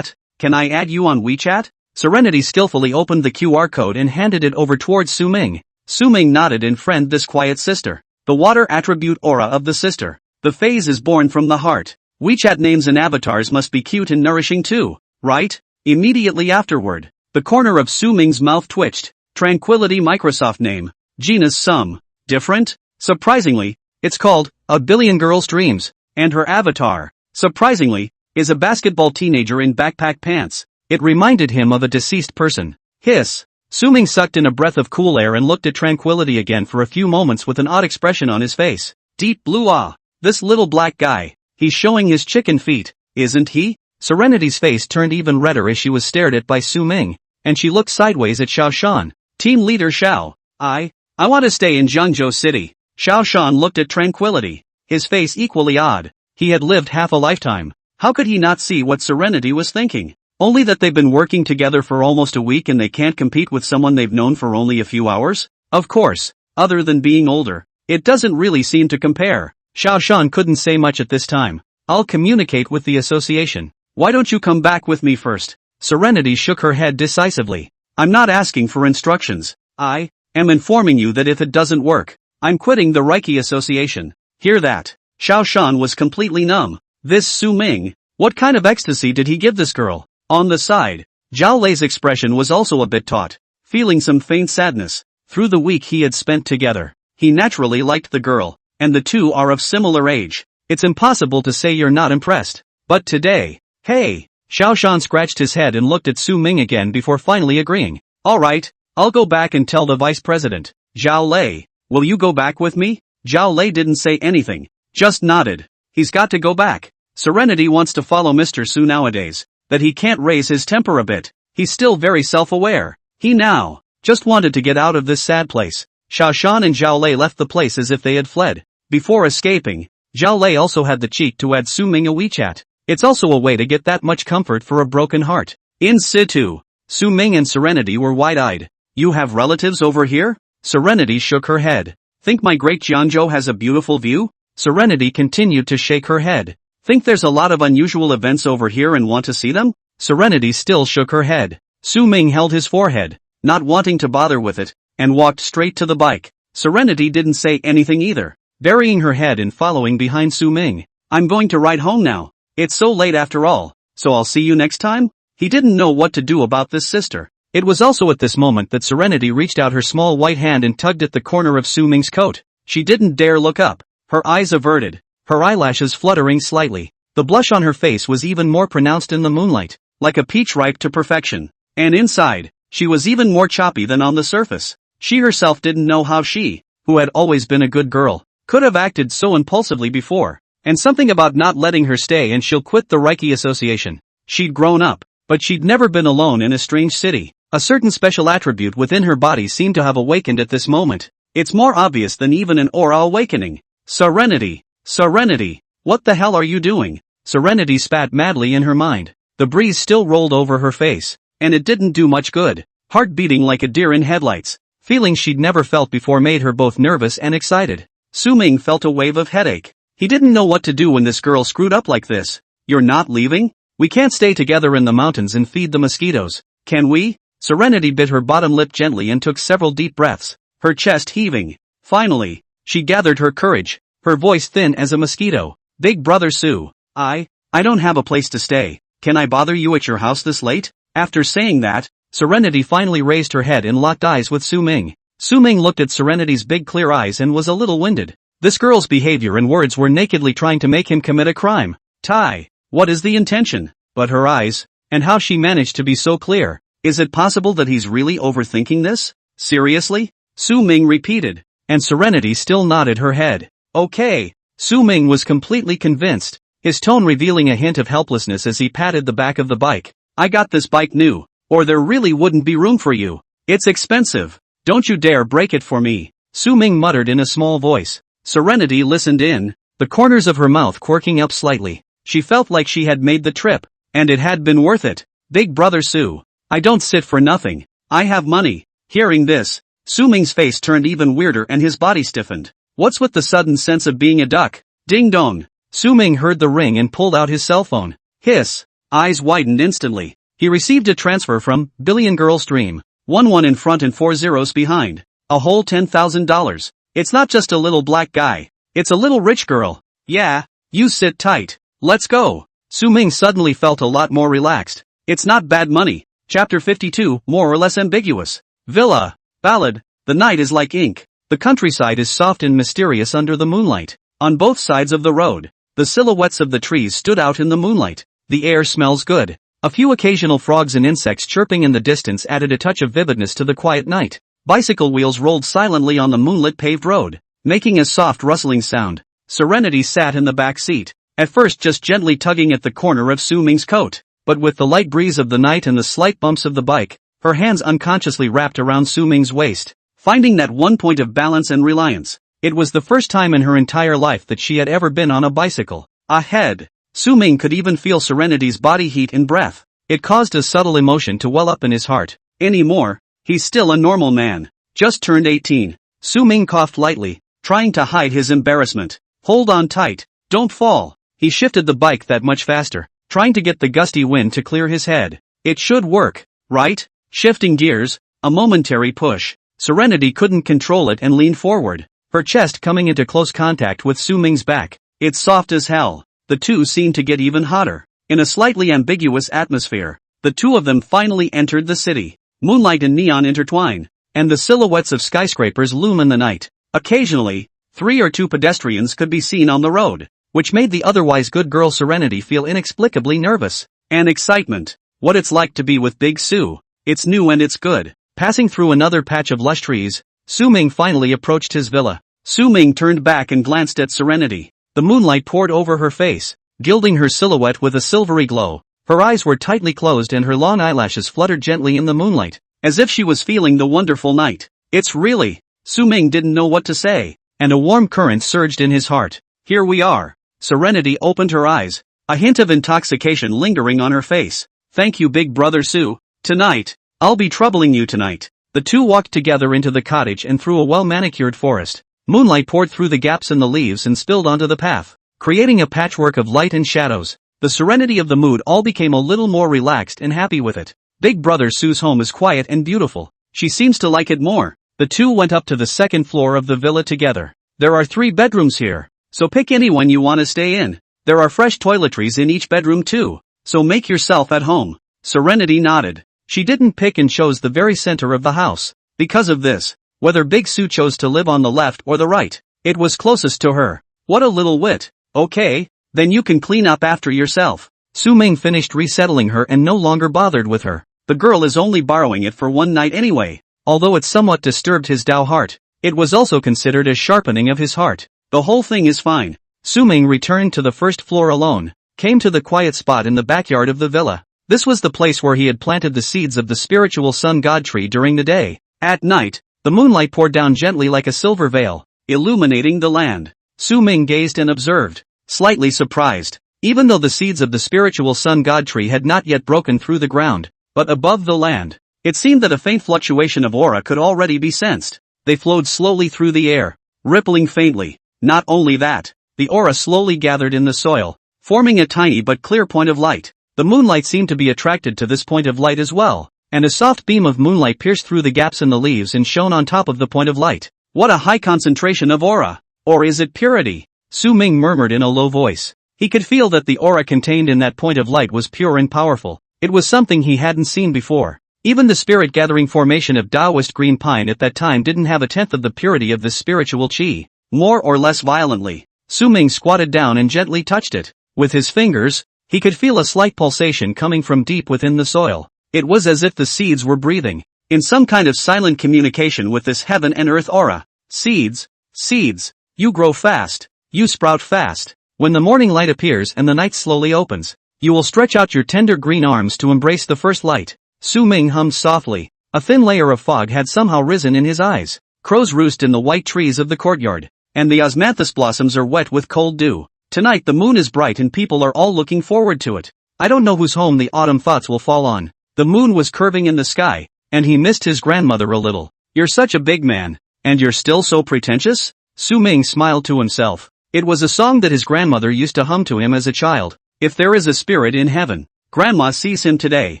Can I add you on WeChat? Serenity skillfully opened the QR code and handed it over towards Su Ming. Su Ming nodded and friend this quiet sister. The water attribute aura of the sister. The phase is born from the heart. WeChat names and avatars must be cute and nourishing too, right? Immediately afterward, the corner of Su Ming's mouth twitched. Tranquility Microsoft name. Genus Some. Different? Surprisingly, it's called A Billion Girls' Dreams, and her avatar, surprisingly, is a basketball teenager in backpack pants. It reminded him of a deceased person. Hiss. Su Ming sucked in a breath of cool air and looked at Tranquility again for a few moments with an odd expression on his face. Deep blue ah. This little black guy, he's showing his chicken feet. Isn't he? Serenity's face turned even redder as she was stared at by Su Ming, and she looked sideways at Xiao Shan. Team leader Xiao. I want to stay in Zhengzhou City. Xiao Shan looked at Tranquility, his face equally odd. He had lived half a lifetime. How could he not see what Serenity was thinking? Only that they've been working together for almost a week and they can't compete with someone they've known for only a few hours? Of course, other than being older, it doesn't really seem to compare. Xiao Shan couldn't say much at this time. I'll communicate with the association. Why don't you come back with me first? Serenity shook her head decisively. I'm not asking for instructions. I am informing you that if it doesn't work, I'm quitting the Reiki Association. Hear that? Xiao Shan was completely numb. This Su Ming, what kind of ecstasy did he give this girl? On the side, Zhao Lei's expression was also a bit taut, feeling some faint sadness. Through the week he had spent together, he naturally liked the girl, and the two are of similar age. It's impossible to say you're not impressed. But today, hey, Xiao Shan scratched his head and looked at Su Ming again before finally agreeing. Alright, I'll go back and tell the vice president. Zhao Lei, will you go back with me? Zhao Lei didn't say anything, just nodded. He's got to go back. Serenity wants to follow Mr. Su nowadays, that he can't raise his temper a bit. He's still very self-aware. He now just wanted to get out of this sad place. Xiao Shan and Zhao Lei left the place as if they had fled. Before escaping, Zhao Lei also had the cheek to add Su Ming a WeChat. It's also a way to get that much comfort for a broken heart. In situ, Su Ming and Serenity were wide-eyed. You have relatives over here? Serenity shook her head. Think my great Jianzhou has a beautiful view? Serenity continued to shake her head. Think there's a lot of unusual events over here and want to see them? Serenity still shook her head. Su Ming held his forehead, not wanting to bother with it, and walked straight to the bike. Serenity didn't say anything either, burying her head and following behind Su Ming. I'm going to ride home now. It's so late after all, so I'll see you next time? He didn't know what to do about this sister. It was also at this moment that Serenity reached out her small white hand and tugged at the corner of Su Ming's coat. She didn't dare look up, her eyes averted, her eyelashes fluttering slightly. The blush on her face was even more pronounced in the moonlight, like a peach ripe to perfection. And inside, she was even more choppy than on the surface. She herself didn't know how she, who had always been a good girl, could have acted so impulsively before. And something about not letting her stay and she'll quit the Reiki Association. She'd grown up, but she'd never been alone in a strange city. A certain special attribute within her body seemed to have awakened at this moment. It's more obvious than even an aura awakening. Serenity! Serenity! What the hell are you doing? Serenity spat madly in her mind. The breeze still rolled over her face, and it didn't do much good. Heart beating like a deer in headlights. Feelings she'd never felt before made her both nervous and excited. Su Ming felt a wave of headache. He didn't know what to do when this girl screwed up like this. You're not leaving? We can't stay together in the mountains and feed the mosquitoes, can we? Serenity bit her bottom lip gently and took several deep breaths, her chest heaving. Finally, she gathered her courage, her voice thin as a mosquito. Big brother Su, I don't have a place to stay. Can I bother you at your house this late? After saying that, Serenity finally raised her head and locked eyes with Su Ming. Su Ming looked at Serenity's big clear eyes and was a little winded. This girl's behavior and words were nakedly trying to make him commit a crime. Tai, what is the intention? But her eyes, and how she managed to be so clear. Is it possible that he's really overthinking this? Seriously? Su Ming repeated, and Serenity still nodded her head. Okay. Su Ming was completely convinced, his tone revealing a hint of helplessness as he patted the back of the bike. I got this bike new, or there really wouldn't be room for you. It's expensive. Don't you dare break it for me. Su Ming muttered in a small voice. Serenity listened in, the corners of her mouth quirking up slightly. She felt like she had made the trip, and it had been worth it. Big brother Su, I don't sit for nothing. I have money. Hearing this, Su Ming's face turned even weirder and his body stiffened. What's with the sudden sense of being a duck? Ding dong. Su Ming heard the ring and pulled out his cell phone. Hiss. Eyes widened instantly. He received a transfer from Billion Girls Dream. 1 in front and 4 zeros behind. A whole $10,000. It's not just a little black guy. It's a little rich girl. Yeah, you sit tight. Let's go. Su Ming suddenly felt a lot more relaxed. It's not bad money. Chapter 52, more or less ambiguous. Villa. Ballad. The night is like ink. The countryside is soft and mysterious under the moonlight. On both sides of the road, the silhouettes of the trees stood out in the moonlight. The air smells good. A few occasional frogs and insects chirping in the distance added a touch of vividness to the quiet night. Bicycle wheels rolled silently on the moonlit paved road, making a soft rustling sound. Serenity sat in the back seat, at first just gently tugging at the corner of Su Ming's coat, but with the light breeze of the night and the slight bumps of the bike, her hands unconsciously wrapped around Su Ming's waist, finding that one point of balance and reliance. It was the first time in her entire life that she had ever been on a bicycle. Ahead, Su Ming could even feel Serenity's body heat and breath. It caused a subtle emotion to well up in his heart. Anymore, he's still a normal man. Just turned 18. Su Ming coughed lightly, trying to hide his embarrassment. Hold on tight, don't fall. He shifted the bike that much faster, trying to get the gusty wind to clear his head. It should work, right? Shifting gears, a momentary push. Serenity couldn't control it and leaned forward, her chest coming into close contact with Su Ming's back. It's soft as hell. The two seemed to get even hotter. In a slightly ambiguous atmosphere, the two of them finally entered the city. Moonlight and neon intertwine, and the silhouettes of skyscrapers loom in the night. Occasionally, 3 or 2 pedestrians could be seen on the road, which made the otherwise good girl Serenity feel inexplicably nervous. And excitement. What it's like to be with Big Su. It's new and it's good. Passing through another patch of lush trees, Su Ming finally approached his villa. Su Ming turned back and glanced at Serenity. The moonlight poured over her face, gilding her silhouette with a silvery glow. Her eyes were tightly closed and her long eyelashes fluttered gently in the moonlight, as if she was feeling the wonderful night. It's really... Su Ming didn't know what to say, and a warm current surged in his heart. Here we are. Serenity opened her eyes, a hint of intoxication lingering on her face. Thank you, big brother Su. Tonight, I'll be troubling you tonight. The two walked together into the cottage and through a well-manicured forest. Moonlight poured through the gaps in the leaves and spilled onto the path, creating a patchwork of light and shadows. The serenity of the mood all became a little more relaxed and happy with it. Big brother Su's home is quiet and beautiful. She seems to like it more. The two went up to the second floor of the villa together. There are 3 bedrooms here, so pick any one you want to stay in. There are fresh toiletries in each bedroom too, so make yourself at home. Serenity nodded. She didn't pick and chose the very center of the house. Because of this, whether Big Su chose to live on the left or the right, it was closest to her. What a little wit. Okay, then you can clean up after yourself. Su Ming finished resettling her and no longer bothered with her. The girl is only borrowing it for one night anyway. Although it somewhat disturbed his Dao heart, it was also considered a sharpening of his heart. The whole thing is fine. Su Ming returned to the first floor alone, came to the quiet spot in the backyard of the villa. This was the place where he had planted the seeds of the spiritual sun god tree during the day. At night, the moonlight poured down gently like a silver veil, illuminating the land. Su Ming gazed and observed, slightly surprised, even though the seeds of the spiritual sun god tree had not yet broken through the ground, but above the land, it seemed that a faint fluctuation of aura could already be sensed. They flowed slowly through the air, rippling faintly. Not only that, the aura slowly gathered in the soil, forming a tiny but clear point of light. The moonlight seemed to be attracted to this point of light as well, and a soft beam of moonlight pierced through the gaps in the leaves and shone on top of the point of light. What a high concentration of aura! Or is it purity? Su Ming murmured in a low voice. He could feel that the aura contained in that point of light was pure and powerful. It was something he hadn't seen before. Even the spirit-gathering formation of Taoist green pine at that time didn't have a tenth of the purity of this spiritual qi. More or less violently, Su Ming squatted down and gently touched it. With his fingers, he could feel a slight pulsation coming from deep within the soil. It was as if the seeds were breathing, in some kind of silent communication with this heaven and earth aura. Seeds, seeds, you grow fast, you sprout fast. When the morning light appears and the night slowly opens, you will stretch out your tender green arms to embrace the first light. Su Ming hummed softly. A thin layer of fog had somehow risen in his eyes. Crows roost in the white trees of the courtyard, and the osmanthus blossoms are wet with cold dew. Tonight the moon is bright and people are all looking forward to it. I don't know whose home the autumn thoughts will fall on. The moon was curving in the sky, and he missed his grandmother a little. You're such a big man, and you're still so pretentious? Su Ming smiled to himself. It was a song that his grandmother used to hum to him as a child. If there is a spirit in heaven, Grandma sees him today.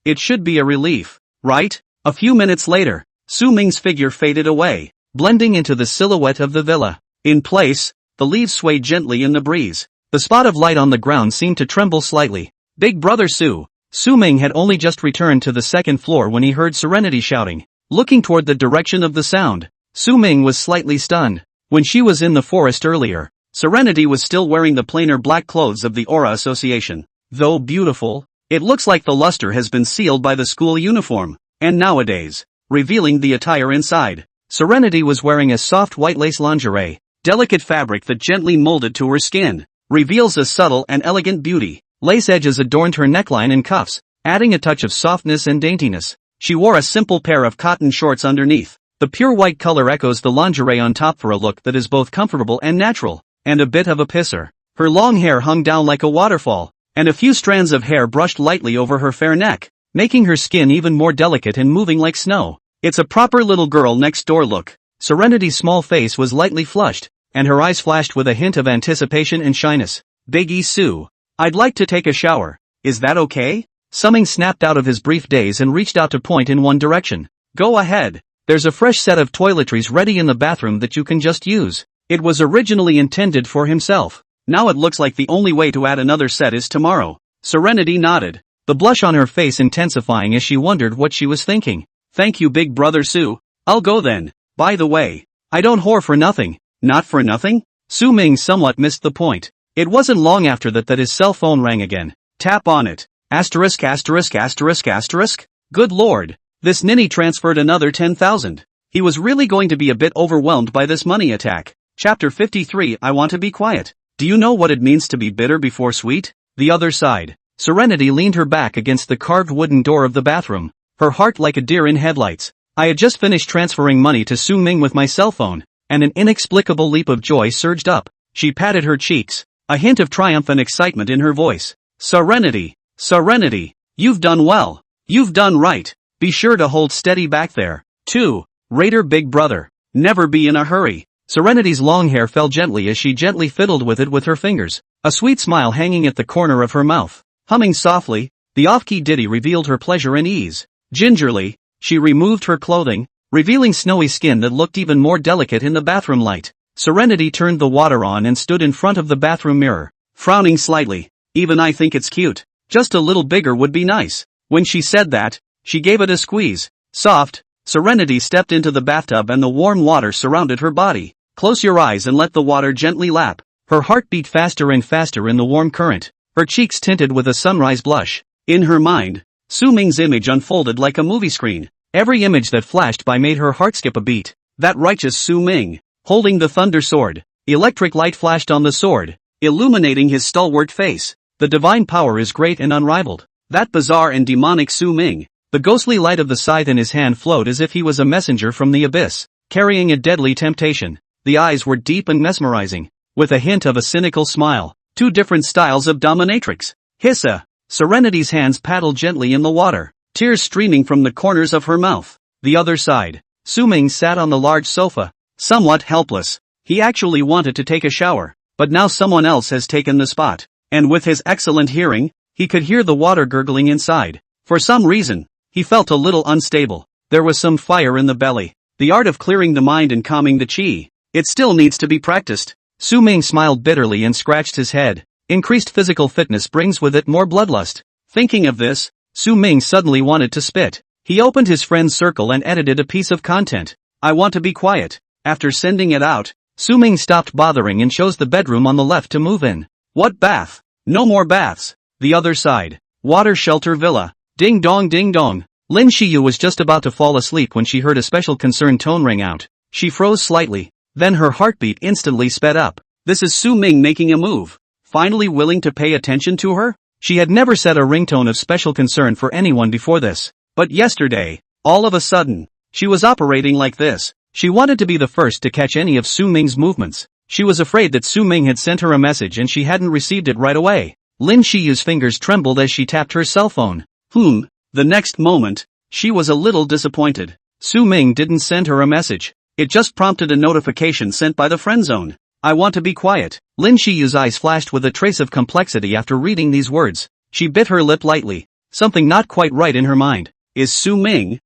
It should be a relief, right? A few minutes later, Su Ming's figure faded away, blending into the silhouette of the villa. In place, the leaves swayed gently in the breeze. The spot of light on the ground seemed to tremble slightly. Big brother Su. Su Ming had only just returned to the second floor when he heard Serenity shouting. Looking toward the direction of the sound, Su Ming was slightly stunned. When she was in the forest earlier, Serenity was still wearing the plainer black clothes of the Aura Association. Though beautiful, it looks like the luster has been sealed by the school uniform. And nowadays, revealing the attire inside, Serenity was wearing a soft white lace lingerie, delicate fabric that gently molded to her skin. reveals a subtle and elegant beauty. Lace edges adorned her neckline and cuffs, adding a touch of softness and daintiness. She wore a simple pair of cotton shorts underneath. The pure white color echoes the lingerie on top for a look that is both comfortable and natural, and a bit of a pisser. Her long hair hung down like a waterfall, and a few strands of hair brushed lightly over her fair neck, making her skin even more delicate and moving like snow. It's a proper little girl next door look. Serenity's small face was lightly flushed, and her eyes flashed with a hint of anticipation and shyness. Biggie Sue. I'd like to take a shower. Is that okay? Summing snapped out of his brief daze and reached out to point in one direction. Go ahead. There's a fresh set of toiletries ready in the bathroom that you can just use. It was originally intended for himself. Now it looks like the only way to add another set is tomorrow. Serenity nodded, the blush on her face intensifying as she wondered what she was thinking. Thank you, big brother Sue. I'll go then. By the way, I don't whore for nothing. Not for nothing? Su Ming somewhat missed the point. It wasn't long after that his cell phone rang again. Tap on it. Asterisk asterisk asterisk asterisk. Good lord. This ninny transferred another 10,000. He was really going to be a bit overwhelmed by this money attack. Chapter 53. I want to be quiet. Do you know what it means to be bitter before sweet? The other side. Serenity leaned her back against the carved wooden door of the bathroom, her heart like a deer in headlights. I had just finished transferring money to Su Ming with my cell phone, and an inexplicable leap of joy surged up. She patted her cheeks, a hint of triumph and excitement in her voice. Serenity, Serenity, you've done well. You've done right. Be sure to hold steady back there. 2. Raider Big Brother. Never be in a hurry. Serenity's long hair fell gently as she gently fiddled with it with her fingers, a sweet smile hanging at the corner of her mouth. Humming softly, the off-key ditty revealed her pleasure and ease. Gingerly, she removed her clothing, revealing snowy skin that looked even more delicate in the bathroom light. Serenity turned the water on and stood in front of the bathroom mirror, frowning slightly. Even I think it's cute. Just a little bigger would be nice. When she said that, she gave it a squeeze. Soft, Serenity stepped into the bathtub and the warm water surrounded her body. Close your eyes and let the water gently lap. Her heart beat faster and faster in the warm current, her cheeks tinted with a sunrise blush. In her mind, Su Ming's image unfolded like a movie screen. Every image that flashed by made her heart skip a beat. That righteous Su Ming, holding the thunder sword. Electric light flashed on the sword, illuminating his stalwart face. The divine power is great and unrivaled. That bizarre and demonic Su Ming. The ghostly light of the scythe in his hand flowed as if he was a messenger from the abyss, carrying a deadly temptation. The eyes were deep and mesmerizing, with a hint of a cynical smile. 2 different styles of dominatrix. Hissa. Serenity's hands paddled gently in the water, tears streaming from the corners of her mouth. The other side. Su Ming sat on the large sofa, somewhat helpless. He actually wanted to take a shower, but now someone else has taken the spot. And with his excellent hearing, he could hear the water gurgling inside. For some reason, he felt a little unstable. There was some fire in the belly. The art of clearing the mind and calming the chi. It still needs to be practiced. Su Ming smiled bitterly and scratched his head. Increased physical fitness brings with it more bloodlust. Thinking of this, Su Ming suddenly wanted to spit. He opened his friend's circle and edited a piece of content. I want to be quiet. After sending it out, Su Ming stopped bothering and chose the bedroom on the left to move in. What bath? No more baths. The other side. Water shelter villa. Ding dong ding dong. Lin Shiyu was just about to fall asleep when she heard a special concern tone ring out. She froze slightly. Then her heartbeat instantly sped up. This is Su Ming making a move. Finally willing to pay attention to her? She had never set a ringtone of special concern for anyone before this. But yesterday, all of a sudden, she was operating like this. She wanted to be the first to catch any of Su Ming's movements. She was afraid that Su Ming had sent her a message and she hadn't received it right away. Lin Shiyu's fingers trembled as she tapped her cell phone. The next moment, she was a little disappointed. Su Ming didn't send her a message. It just prompted a notification sent by the friend zone. I want to be quiet. Lin Shiyu's eyes flashed with a trace of complexity after reading these words. She bit her lip lightly. Something not quite right in her mind. Is Su Ming,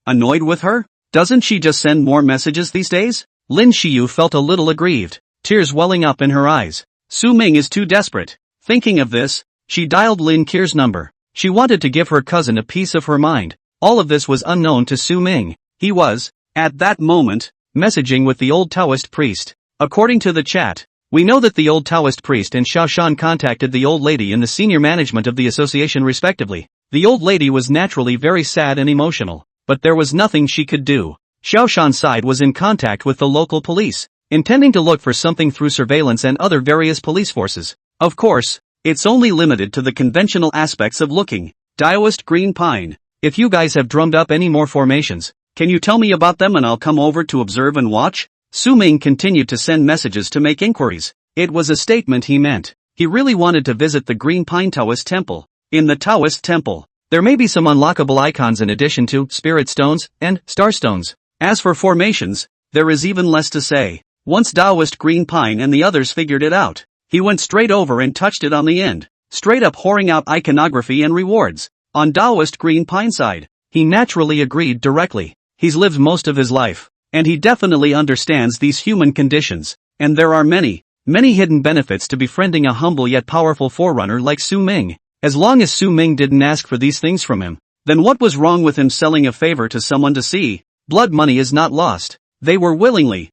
annoyed with her? Doesn't she just send more messages these days? Lin Shiyu felt a little aggrieved, tears welling up in her eyes. Su Ming is too desperate. Thinking of this, she dialed Lin Kier's number. She wanted to give her cousin a piece of her mind. All of this was unknown to Su Ming. He was, at that moment, messaging with the old Taoist priest. According to the chat, we know that the old Taoist priest and Xiaoshan contacted the old lady and the senior management of the association respectively. The old lady was naturally very sad and emotional, but there was nothing she could do. Xiaoshan's side was in contact with the local police. intending to look for something through surveillance and other various police forces. Of course, it's only limited to the conventional aspects of looking. Daoist Green Pine. If you guys have drummed up any more formations, can you tell me about them and I'll come over to observe and watch? Su Ming continued to send messages to make inquiries. It was a statement he meant. He really wanted to visit the Green Pine Taoist Temple. In the Taoist Temple, there may be some unlockable icons in addition to spirit stones and star stones. As for formations, there is even less to say. Once Daoist Green Pine and the others figured it out, he went straight over and touched it on the end, straight up whoring out iconography and rewards. On Daoist Green Pine side, he naturally agreed directly. He's lived most of his life, and he definitely understands these human conditions, and there are many hidden benefits to befriending a humble yet powerful forerunner like Su Ming. As long as Su Ming didn't ask for these things from him, then what was wrong with him selling a favor to someone to see? Blood money is not lost. They were willingly,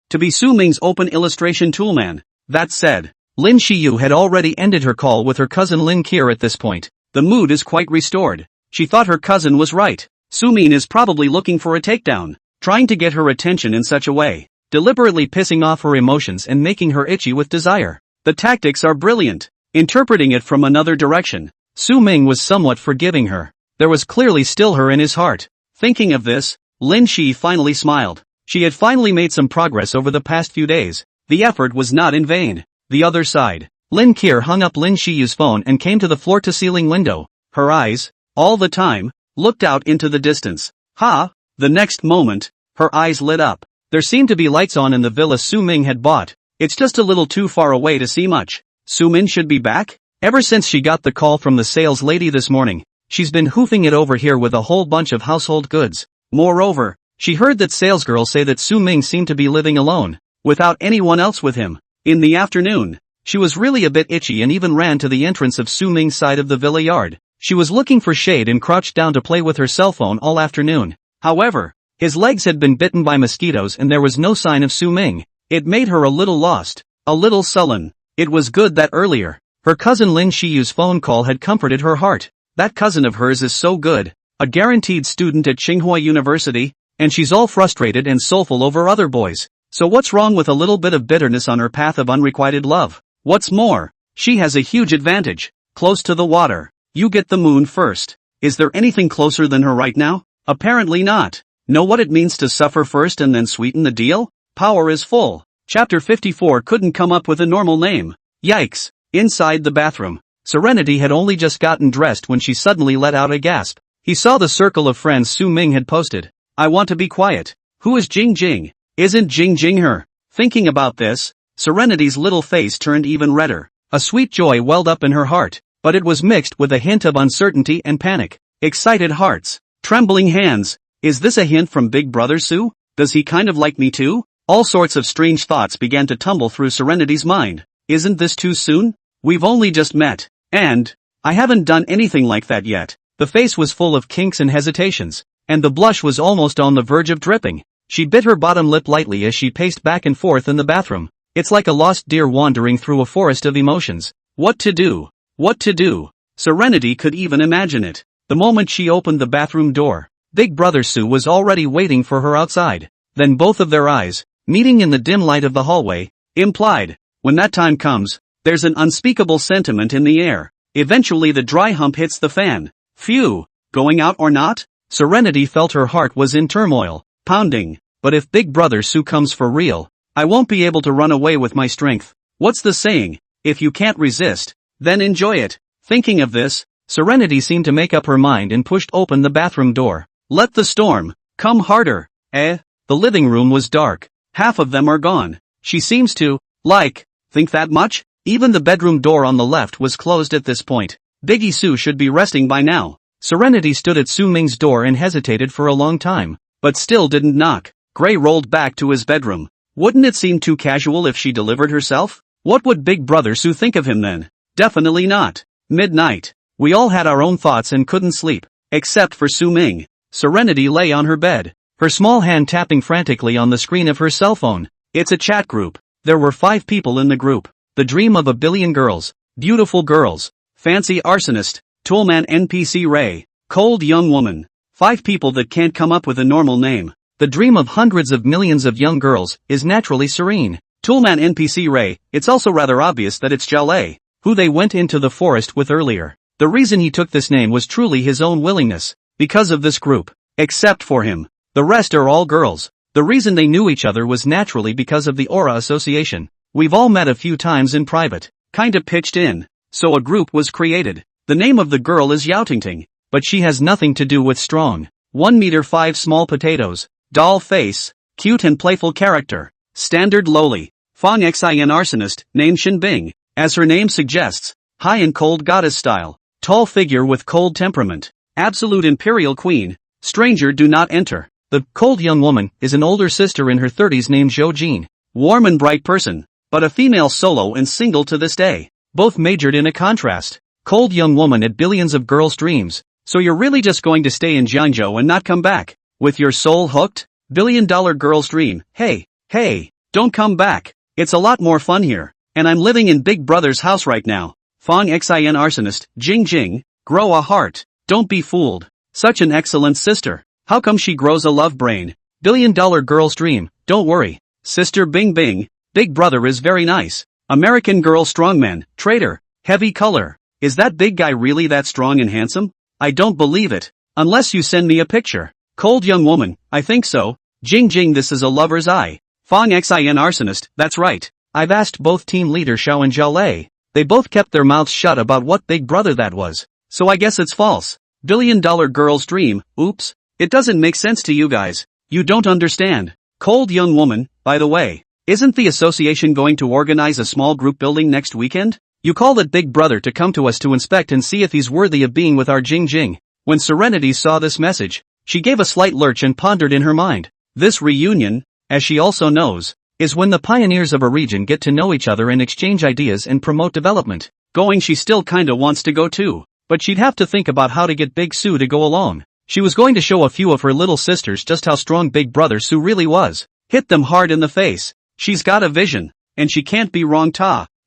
to be Su Ming's open illustration toolman. That said, Lin Shiyu had already ended her call with her cousin Lin Kier at this point. The mood is quite restored. She thought her cousin was right. Su Ming is probably looking for a takedown, trying to get her attention in such a way, deliberately pissing off her emotions and making her itchy with desire. The tactics are brilliant. Interpreting it from another direction, Su Ming was somewhat forgiving her. There was clearly still her in his heart. Thinking of this, Lin Shi finally smiled. She had finally made some progress over the past few days. The effort was not in vain. The other side, Lin Kier hung up Lin Shiyu's phone and came to the floor-to-ceiling window. Her eyes, all the time, looked out into the distance. The next moment, her eyes lit up. There seemed to be lights on in the villa Su Ming had bought. It's just a little too far away to see much. Su Ming should be back? Ever since she got the call from the sales lady this morning, she's been hoofing it over here with a whole bunch of household goods. Moreover, she heard that salesgirls say that Su Ming seemed to be living alone, without anyone else with him. In the afternoon, she was really a bit itchy and even ran to the entrance of Su Ming's side of the villa yard. She was looking for shade and crouched down to play with her cell phone all afternoon. However, his legs had been bitten by mosquitoes and there was no sign of Su Ming. It made her a little lost, a little sullen. It was good that earlier, her cousin Lin Shiyu's phone call had comforted her heart. That cousin of hers is so good, a guaranteed student at Tsinghua University, and she's all frustrated and soulful over other boys. So what's wrong with a little bit of bitterness on her path of unrequited love? What's more, she has a huge advantage. Close to the water. You get the moon first. Is there anything closer than her right now? Apparently not. Know what it means to suffer first and then sweeten the deal? Power is full. Chapter 54 couldn't come up with a normal name. Yikes. Inside the bathroom, Serenity had only just gotten dressed when she suddenly let out a gasp. He saw the circle of friends Su Ming had posted. I want to be quiet. Who is Jing Jing? Isn't Jing Jing her? Thinking about this, Serenity's little face turned even redder. A sweet joy welled up in her heart, but it was mixed with a hint of uncertainty and panic. Excited hearts. Trembling hands. Is this a hint from Big Brother Su? Does he kind of like me too? All sorts of strange thoughts began to tumble through Serenity's mind. Isn't this too soon? We've only just met. And I haven't done anything like that yet. The face was full of kinks and hesitations, and the blush was almost on the verge of dripping. She bit her bottom lip lightly as she paced back and forth in the bathroom. It's like a lost deer wandering through a forest of emotions. What to do? What to do? Serenity could even imagine it. The moment she opened the bathroom door, Big Brother Su was already waiting for her outside. Then both of their eyes, meeting in the dim light of the hallway, implied, when that time comes, there's an unspeakable sentiment in the air. Eventually the dry hump hits the fan. Phew, going out or not? Serenity felt her heart was in turmoil, pounding. But if Big Brother Su comes for real, I won't be able to run away with my strength. What's the saying? If you can't resist, then enjoy it. Thinking of this, Serenity seemed to make up her mind and pushed open the bathroom door. Let the storm come harder. The living room was dark. Half of them are gone. She seems to, think that much? Even the bedroom door on the left was closed at this point. Biggie Su should be resting by now. Serenity stood at Su Ming's door and hesitated for a long time, but still didn't knock. Gray rolled back to his bedroom. Wouldn't it seem too casual if she delivered herself? What would Big Brother Su think of him then? Definitely not. Midnight. We all had our own thoughts and couldn't sleep. Except for Su Ming. Serenity lay on her bed, her small hand tapping frantically on the screen of her cell phone. It's a chat group. There were 5 people in the group. The dream of a billion girls. Beautiful girls. Fancy arsonist. Toolman NPC Ray. Cold young woman. 5 people that can't come up with a normal name. the dream of hundreds of millions of young girls, is naturally serene. Toolman NPC Ray, it's also rather obvious that it's Jalei, who they went into the forest with earlier. The reason he took this name was truly his own willingness, because of this group. Except for him. The rest are all girls. The reason they knew each other was naturally because of the aura association. We've all met a few times in private, kinda pitched in, so a group was created. The name of the girl is Yao-Ting-Ting, but she has nothing to do with strong. 1 m 5 small potatoes, doll face, cute and playful character, standard lowly, Fong Xin arsonist, named Shinbing, as her name suggests, high and cold goddess style, tall figure with cold temperament, absolute imperial queen, stranger do not enter. The cold young woman is an older sister in her 30s named Zhou Jin, warm and bright person, but a female solo and single to this day, both majored in a contrast. Cold young woman at billions of girls' dreams, so you're really just going to stay in Jiangzhou and not come back, with your soul hooked? $1 billion girl's dream, hey, don't come back, it's a lot more fun here, and I'm living in Big Brother's house right now. Fong Xin arsonist, Jing, grow a heart, don't be fooled, such an excellent sister, how come she grows a love brain? $1 billion girl's dream, don't worry, sister Bing, Big Brother is very nice, American girl strongman, traitor, heavy color, is that big guy really that strong and handsome? I don't believe it, unless you send me a picture. Cold young woman, I think so, Jing this is a lover's eye, Fong Xin arsonist, that's right, I've asked both team leader Xiao and Jalei, they both kept their mouths shut about what Big Brother that was, so I guess it's false. $1 billion girl's dream, oops, it doesn't make sense to you guys, you don't understand. Cold young woman, by the way, isn't the association going to organize a small group building next weekend? You call that Big Brother to come to us to inspect and see if he's worthy of being with our Jing. When Serenity saw this message, she gave a slight lurch and pondered in her mind. This reunion, as she also knows, is when the pioneers of a region get to know each other and exchange ideas and promote development. Going she still kinda wants to go too, but she'd have to think about how to get Big Sue to go along. She was going to show a few of her little sisters just how strong Big Brother Sue really was. Hit them hard in the face. She's got a vision, and she can't be wrong.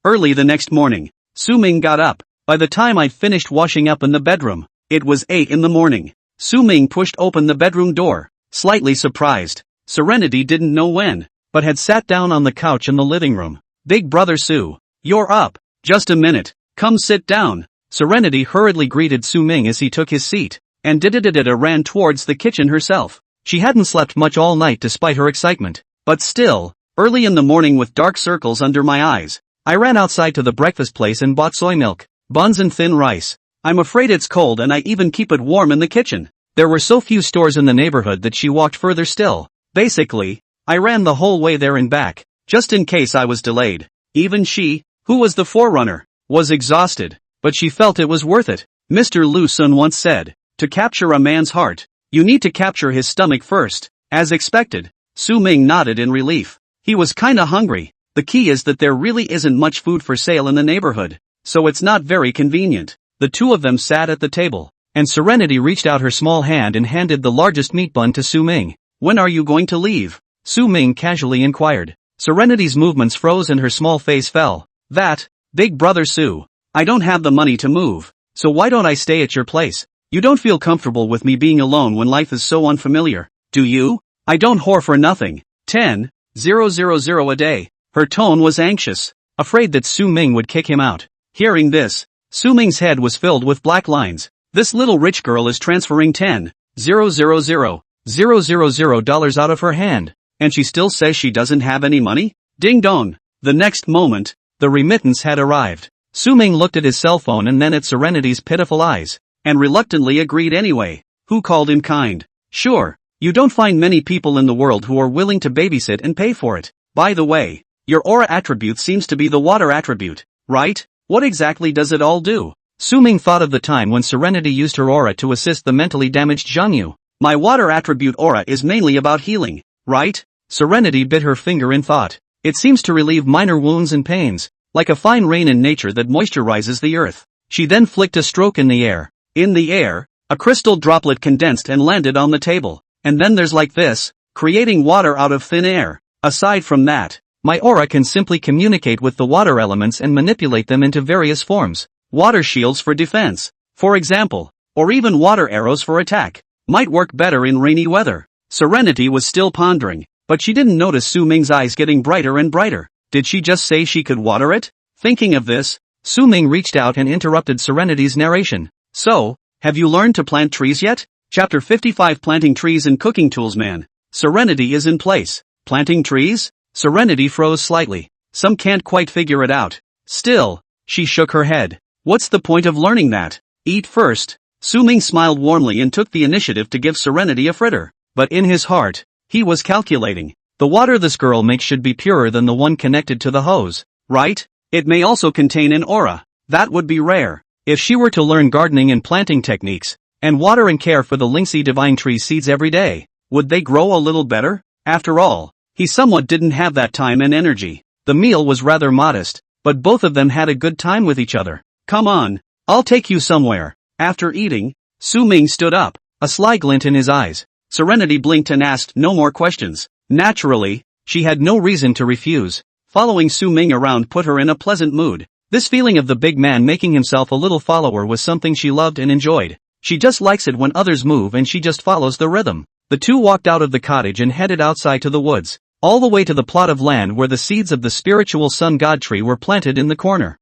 Early the next morning, Su Ming got up. By the time I'd finished washing up in the bedroom, it was 8 in the morning. Su Ming pushed open the bedroom door, slightly surprised. Serenity didn't know when, but had sat down on the couch in the living room. Big Brother Sue, you're up. Just a minute, come sit down. Serenity hurriedly greeted Su Ming as he took his seat, and ran towards the kitchen herself. She hadn't slept much all night despite her excitement, but still, early in the morning with dark circles under my eyes, I ran outside to the breakfast place and bought soy milk, buns and thin rice. I'm afraid it's cold and I even keep it warm in the kitchen. There were so few stores in the neighborhood that she walked further still. Basically, I ran the whole way there and back, just in case I was delayed. Even she, who was the forerunner, was exhausted, but she felt it was worth it. Mr. Lu Sun once said, to capture a man's heart, you need to capture his stomach first. As expected, Su Ming nodded in relief. He was kinda hungry. The key is that there really isn't much food for sale in the neighborhood, so it's not very convenient. The two of them sat at the table, and Serenity reached out her small hand and handed the largest meat bun to Su Ming. When are you going to leave? Su Ming casually inquired. Serenity's movements froze and her small face fell. That, Big Brother Sue, I don't have the money to move, so why don't I stay at your place? You don't feel comfortable with me being alone when life is so unfamiliar, do you? I don't whore for nothing. 10,000 a day. Her tone was anxious, afraid that Su Ming would kick him out. Hearing this, Su Ming's head was filled with black lines. This little rich girl is transferring $10,000 out of her hand, and she still says she doesn't have any money? Ding dong. The next moment, the remittance had arrived. Su Ming looked at his cell phone and then at Serenity's pitiful eyes, and reluctantly agreed anyway. Who called him kind? Sure, you don't find many people in the world who are willing to babysit and pay for it. By the way, your aura attribute seems to be the water attribute, right? What exactly does it all do? Su Ming thought of the time when Serenity used her aura to assist the mentally damaged Zhang Yu. My water attribute aura is mainly about healing, right? Serenity bit her finger in thought. It seems to relieve minor wounds and pains, like a fine rain in nature that moisturizes the earth. She then flicked a stroke in the air. In the air, a crystal droplet condensed and landed on the table. And then there's like this, creating water out of thin air. Aside from that, my aura can simply communicate with the water elements and manipulate them into various forms. Water shields for defense, for example, or even water arrows for attack. Might work better in rainy weather. Serenity was still pondering, but she didn't notice Su Ming's eyes getting brighter and brighter. Did she just say she could water it? Thinking of this, Su Ming reached out and interrupted Serenity's narration. So, have you learned to plant trees yet? Chapter 55 Planting Trees and Cooking Tools. Man, Serenity is in place. Planting trees? Serenity froze slightly. Some can't quite figure it out. Still, she shook her head. What's the point of learning that? Eat first. Su Ming smiled warmly and took the initiative to give Serenity a fritter. But in his heart, he was calculating. The water this girl makes should be purer than the one connected to the hose, right? It may also contain an aura. That would be rare. If she were to learn gardening and planting techniques, and water and care for the Lingxi divine tree seeds every day, would they grow a little better? After all, he somewhat didn't have that time and energy. The meal was rather modest, but both of them had a good time with each other. Come on, I'll take you somewhere. After eating, Su Ming stood up, a sly glint in his eyes. Serenity blinked and asked no more questions. Naturally, she had no reason to refuse. Following Su Ming around put her in a pleasant mood. This feeling of the big man making himself a little follower was something she loved and enjoyed. She just likes it when others move and she just follows the rhythm. The two walked out of the cottage and headed outside to the woods, all the way to the plot of land where the seeds of the spiritual sun god tree were planted in the corner.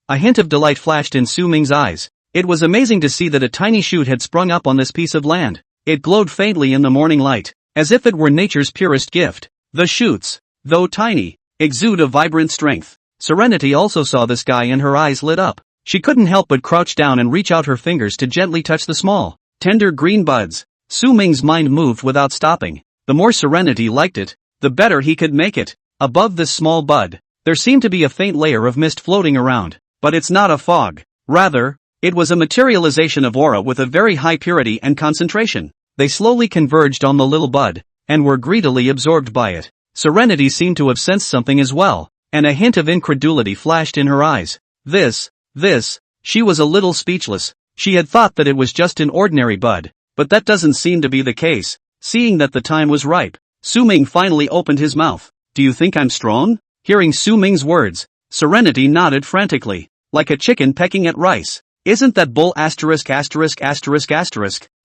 A hint of delight flashed in Su Ming's eyes. It was amazing to see that a tiny shoot had sprung up on this piece of land. It glowed faintly in the morning light, as if it were nature's purest gift. The shoots, though tiny, exude a vibrant strength. Serenity also saw this guy and her eyes lit up. She couldn't help but crouch down and reach out her fingers to gently touch the small, tender green buds. Su Ming's mind moved without stopping. The more Serenity liked it, the better he could make it. Above this small bud, there seemed to be a faint layer of mist floating around. But it's not a fog. Rather, it was a materialization of aura with a very high purity and concentration. They slowly converged on the little bud, and were greedily absorbed by it. Serenity seemed to have sensed something as well, and a hint of incredulity flashed in her eyes. She was a little speechless. She had thought that it was just an ordinary bud, but that doesn't seem to be the case. Seeing that the time was ripe, Su Ming finally opened his mouth. Do you think I'm strong? Hearing Su Ming's words, Serenity nodded frantically, like a chicken pecking at rice. Isn't that bull *********?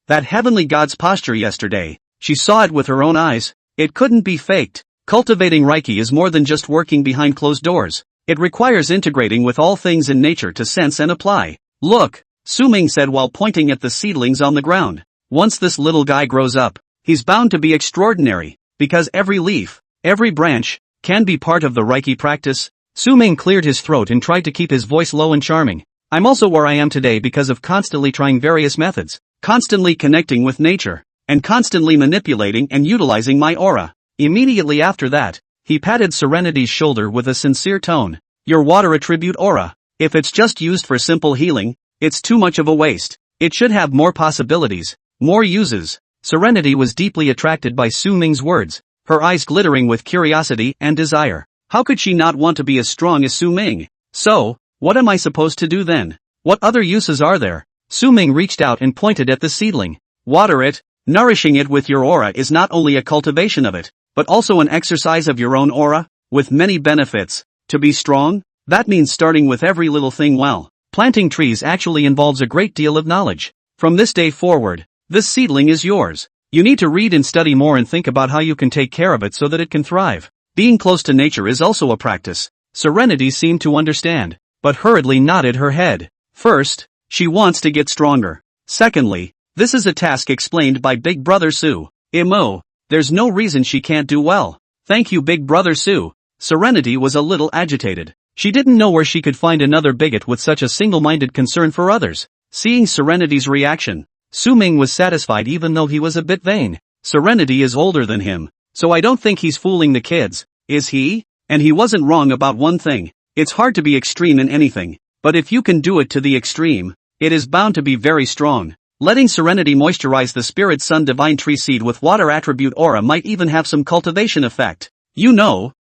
That heavenly god's posture yesterday? She saw it with her own eyes. It couldn't be faked. Cultivating Reiki is more than just working behind closed doors. It requires integrating with all things in nature to sense and apply. Look, Su Ming said while pointing at the seedlings on the ground. Once this little guy grows up, he's bound to be extraordinary, because every leaf, every branch, can be part of the Reiki practice. Su Ming cleared his throat and tried to keep his voice low and charming. I'm also where I am today because of constantly trying various methods, constantly connecting with nature, and constantly manipulating and utilizing my aura. Immediately after that, he patted Serenity's shoulder with a sincere tone. Your water attribute aura. If it's just used for simple healing, it's too much of a waste. It should have more possibilities, more uses. Serenity was deeply attracted by Su Ming's words, her eyes glittering with curiosity and desire. How could she not want to be as strong as Su Ming? So, what am I supposed to do then? What other uses are there? Su Ming reached out and pointed at the seedling. Water it. Nourishing it with your aura is not only a cultivation of it, but also an exercise of your own aura, with many benefits. To be strong, that means starting with every little thing well. Planting trees actually involves a great deal of knowledge. From this day forward, this seedling is yours. You need to read and study more and think about how you can take care of it so that it can thrive. Being close to nature is also a practice. Serenity seemed to understand, but hurriedly nodded her head. First, she wants to get stronger. Secondly, this is a task explained by Big Brother Su. There's no reason she can't do well. Thank you, Big Brother Su. Serenity was a little agitated. She didn't know where she could find another bigot with such a single-minded concern for others. Seeing Serenity's reaction, Su Ming was satisfied even though he was a bit vain. Serenity is older than him, so I don't think he's fooling the kids, is he? And he wasn't wrong about one thing. It's hard to be extreme in anything, but if you can do it to the extreme, it is bound to be very strong. Letting Serenity moisturize the spirit sun divine tree seed with water attribute aura might even have some cultivation effect.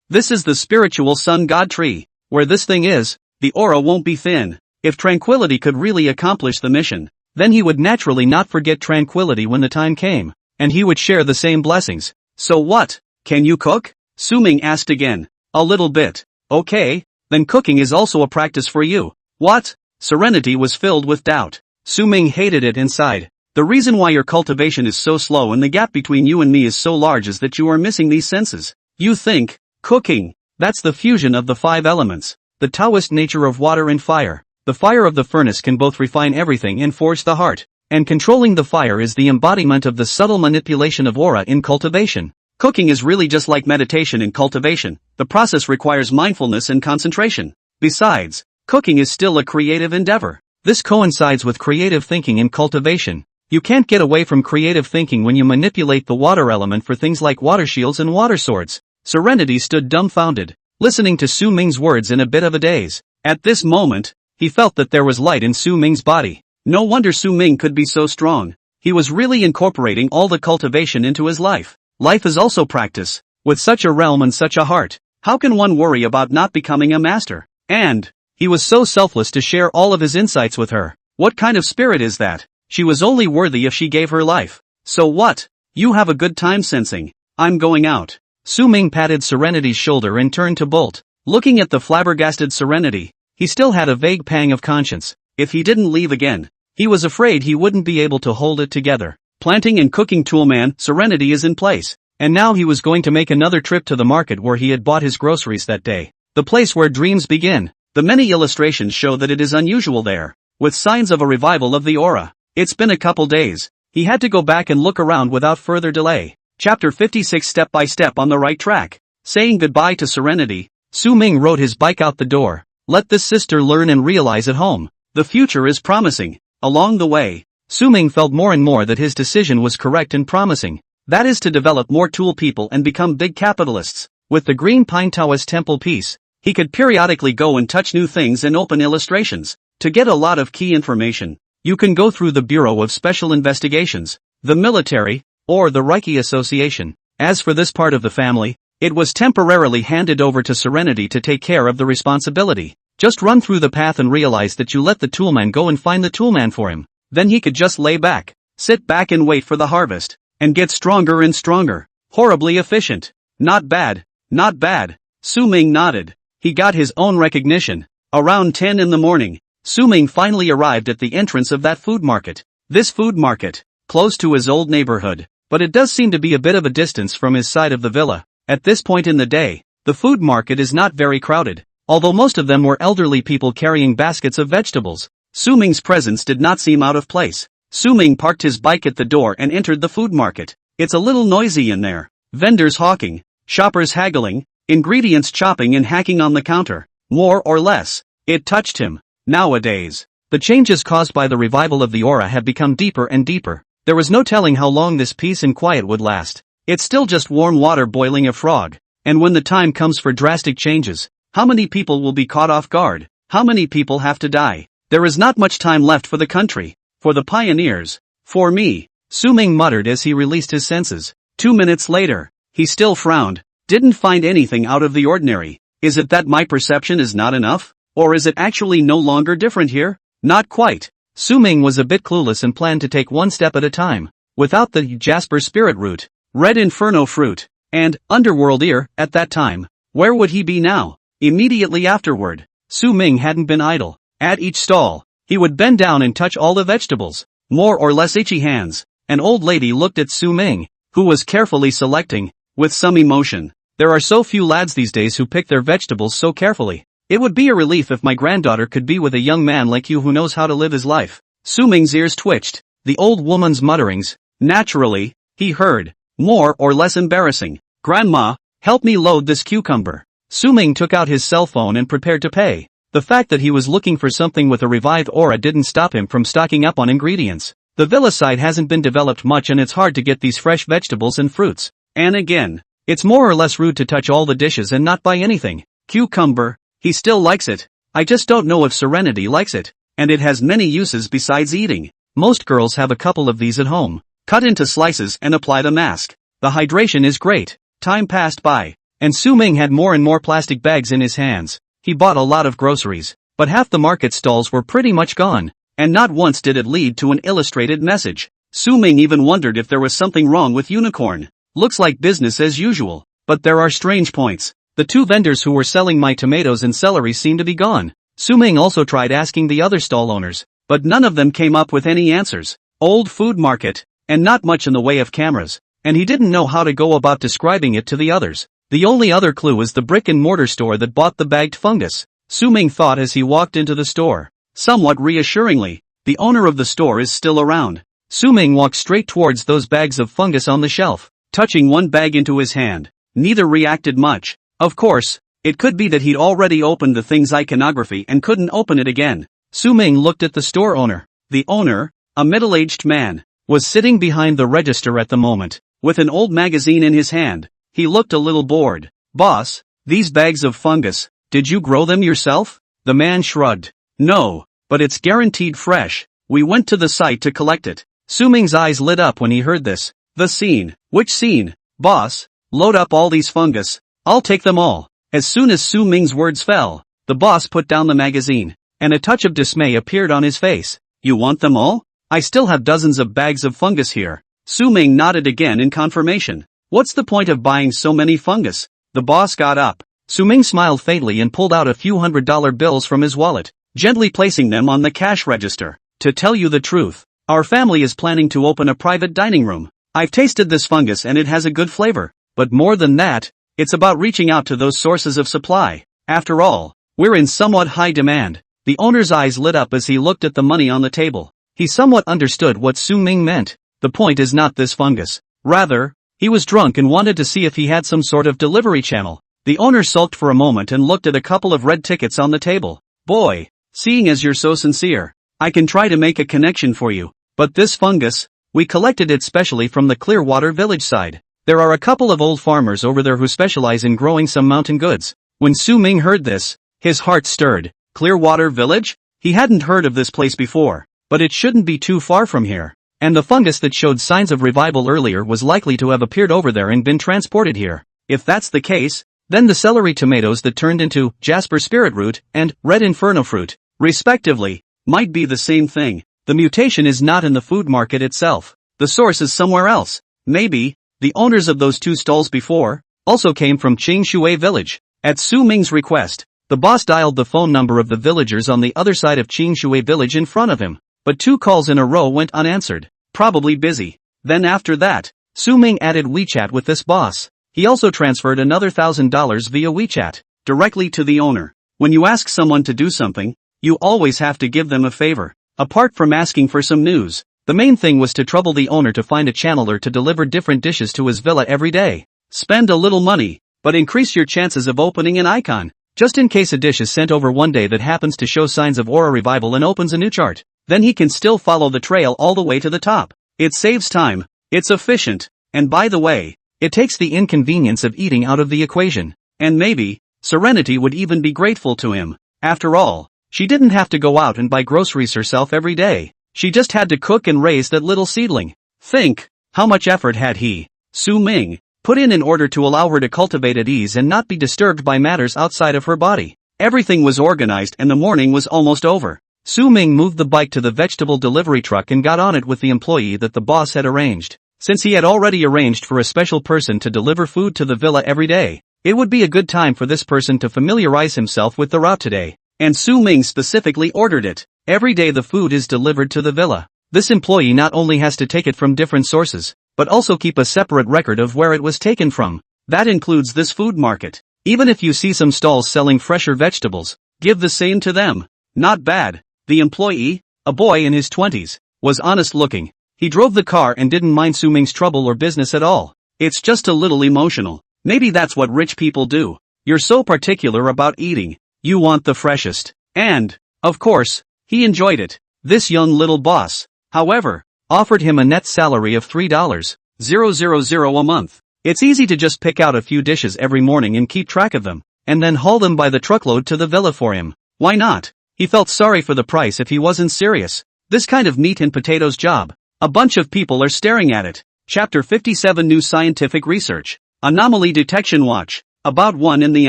This is the spiritual sun god tree. Where this thing is, the aura won't be thin. If tranquility could really accomplish the mission, then he would naturally not forget tranquility when the time came, and he would share the same blessings. So what? Can you cook? Su Ming asked again. A little bit. Okay, then cooking is also a practice for you. What? Serenity was filled with doubt. Su Ming hated it inside. The reason why your cultivation is so slow and the gap between you and me is so large is that you are missing these senses. You think, cooking. That's the fusion of the 5 elements. The Taoist nature of water and fire. The fire of the furnace can both refine everything and forge the heart. And controlling the fire is the embodiment of the subtle manipulation of aura in cultivation. Cooking is really just like meditation in cultivation. The process requires mindfulness and concentration. Besides, cooking is still a creative endeavor. This coincides with creative thinking in cultivation. You can't get away from creative thinking when you manipulate the water element for things like water shields and water swords. Serenity stood dumbfounded, listening to Su Ming's words in a bit of a daze. At this moment, he felt that there was light in Su Ming's body. No wonder Su Ming could be so strong. He was really incorporating all the cultivation into his life. Life is also practice. With such a realm and such a heart, how can one worry about not becoming a master? And he was so selfless to share all of his insights with her. What kind of spirit is that? She was only worthy if she gave her life. So what? You have a good time sensing. I'm going out. Su Ming patted Serenity's shoulder and turned to bolt. Looking at the flabbergasted Serenity, he still had a vague pang of conscience. If he didn't leave again, he was afraid he wouldn't be able to hold it together. Planting and cooking toolman, Serenity is in place. And now he was going to make another trip to the market where he had bought his groceries that day. The place where dreams begin. The many illustrations show that it is unusual there, with signs of a revival of the aura. It's been a couple days. He had to go back and look around without further delay. Chapter 56 Step by Step on the Right Track. Saying goodbye to Serenity, Su Ming rode his bike out the door. Let this sister learn and realize at home. The future is promising. Along the way, Su Ming felt more and more that his decision was correct and promising. That is to develop more tool people and become big capitalists. With the Green Pine Taoist temple piece, he could periodically go and touch new things and open illustrations. To get a lot of key information, you can go through the Bureau of Special Investigations, the military, or the Reiki Association. As for this part of the family, it was temporarily handed over to Serenity to take care of the responsibility. Just run through the path and realize that you let the toolman go and find the toolman for him. Then he could just lay back, sit back and wait for the harvest, and get stronger and stronger. Horribly efficient. Not bad, not bad. Su Ming nodded. He got his own recognition. Around 10 in the morning, Su Ming finally arrived at the entrance of that food market. This food market, close to his old neighborhood, but it does seem to be a bit of a distance from his side of the villa. At this point in the day, the food market is not very crowded, although most of them were elderly people carrying baskets of vegetables. Su Ming's presence did not seem out of place. Su Ming parked his bike at the door and entered the food market. It's a little noisy in there. Vendors hawking, shoppers haggling, ingredients chopping and hacking on the counter. More or less. It touched him. Nowadays, the changes caused by the revival of the aura have become deeper and deeper. There was no telling how long this peace and quiet would last. It's still just warm water boiling a frog. And when the time comes for drastic changes, how many people will be caught off guard? How many people have to die? There is not much time left for the country. For the pioneers. For me, Su Ming muttered as he released his senses. 2 minutes later, he still frowned. Didn't find anything out of the ordinary. Is it that my perception is not enough? Or is it actually no longer different here? Not quite. Su Ming was a bit clueless and planned to take one step at a time. Without the Jasper spirit root, red inferno fruit, and underworld ear, at that time, where would he be now? Immediately afterward, Su Ming hadn't been idle. At each stall, he would bend down and touch all the vegetables. More or less itchy hands. An old lady looked at Su Ming, who was carefully selecting, with some emotion. There are so few lads these days who pick their vegetables so carefully. It would be a relief if my granddaughter could be with a young man like you who knows how to live his life. Su Ming's ears twitched. The old woman's mutterings. Naturally, he heard. More or less embarrassing. Grandma, help me load this cucumber. Su Ming took out his cell phone and prepared to pay. The fact that he was looking for something with a revived aura didn't stop him from stocking up on ingredients. The villa side hasn't been developed much and it's hard to get these fresh vegetables and fruits. And again, it's more or less rude to touch all the dishes and not buy anything. Cucumber. He still likes it. I just don't know if Serenity likes it. And it has many uses besides eating. Most girls have a couple of these at home. Cut into slices and apply the mask. The hydration is great. Time passed by. And Su Ming had more and more plastic bags in his hands. He bought a lot of groceries. But half the market stalls were pretty much gone. And not once did it lead to an illustrated message. Su Ming even wondered if there was something wrong with Unicorn. Looks like business as usual. But there are strange points. The 2 vendors who were selling my tomatoes and celery seem to be gone. Su Ming also tried asking the other stall owners, but none of them came up with any answers. old food market, and not much in the way of cameras, and he didn't know how to go about describing it to the others. The only other clue is the brick-and-mortar store that bought the bagged fungus, Su-ming thought as he walked into the store. Somewhat reassuringly, the owner of the store is still around. Su-ming walked straight towards those bags of fungus on the shelf, touching one bag into his hand. Neither reacted much. Of course, it could be that he'd already opened the thing's iconography and couldn't open it again. Su-ming looked at the store owner. The owner, a middle-aged man, was sitting behind the register at the moment, with an old magazine in his hand. He looked a little bored. Boss, these bags of fungus, did you grow them yourself? The man shrugged. No, but it's guaranteed fresh. We went to the site to collect it. Su-ming's eyes lit up when he heard this. The scene. Which scene? Boss, load up all these fungus. I'll take them all. As soon as Su-ming's words fell, the boss put down the magazine, and a touch of dismay appeared on his face. You want them all? I still have dozens of bags of fungus here. Su-ming nodded again in confirmation. What's the point of buying so many fungus? The boss got up. Su-ming smiled faintly and pulled out a few $100 bills from his wallet, gently placing them on the cash register. To tell you the truth, our family is planning to open a private dining room. I've tasted this fungus and it has a good flavor. But more than that, it's about reaching out to those sources of supply. After all, we're in somewhat high demand. The owner's eyes lit up as he looked at the money on the table. He somewhat understood what Su-ming meant. The point is not this fungus. Rather, he was drunk and wanted to see if he had some sort of delivery channel. The owner sulked for a moment and looked at a couple of red tickets on the table. Boy, seeing as you're so sincere, I can try to make a connection for you. But this fungus, we collected it specially from the Clearwater Village side. There are a couple of old farmers over there who specialize in growing some mountain goods. When Su-ming heard this, his heart stirred. Clearwater Village? He hadn't heard of this place before, but it shouldn't be too far from here. And the fungus that showed signs of revival earlier was likely to have appeared over there and been transported here. If that's the case, then the celery tomatoes that turned into Jasper spirit root and red inferno fruit, respectively, might be the same thing. The mutation is not in the food market itself. The source is somewhere else. Maybe the owners of those two stalls before also came from Qingshui Village. At Su-ming's request, the boss dialed the phone number of the villagers on the other side of Qingshui Village in front of him, but 2 calls in a row went unanswered. Probably busy. Then after that, Su-ming added WeChat with this boss. He also transferred another $1,000 via WeChat, directly to the owner. When you ask someone to do something, you always have to give them a favor. Apart from asking for some news, the main thing was to trouble the owner to find a channeler to deliver different dishes to his villa every day. Spend a little money, but increase your chances of opening an icon, just in case a dish is sent over one day that happens to show signs of aura revival and opens a new chart. Then he can still follow the trail all the way to the top. It saves time, it's efficient, and by the way, it takes the inconvenience of eating out of the equation. And maybe, Serenity would even be grateful to him. After all, she didn't have to go out and buy groceries herself every day. She just had to cook and raise that little seedling. Think, how much effort had he, Su-ming, put in order to allow her to cultivate at ease and not be disturbed by matters outside of her body. Everything was organized and the morning was almost over. Su-ming moved the bike to the vegetable delivery truck and got on it with the employee that the boss had arranged. Since he had already arranged for a special person to deliver food to the villa every day, it would be a good time for this person to familiarize himself with the route today. And Su-ming specifically ordered it. Every day the food is delivered to the villa. This employee not only has to take it from different sources, but also keep a separate record of where it was taken from. That includes this food market. Even if you see some stalls selling fresher vegetables, give the same to them. Not bad. The employee, a boy in his 20s, was honest looking. He drove the car and didn't mind Su-ming's trouble or business at all. It's just a little emotional. Maybe that's what rich people do. You're so particular about eating. You want the freshest. And, of course, he enjoyed it. This young little boss, however, offered him a net salary of $3,000 a month. It's easy to just pick out a few dishes every morning and keep track of them, and then haul them by the truckload to the villa for him. Why not? He felt sorry for the price if he wasn't serious. This kind of meat and potatoes job. A bunch of people are staring at it. Chapter 57 New Scientific Research. Anomaly Detection Watch. About 1 in the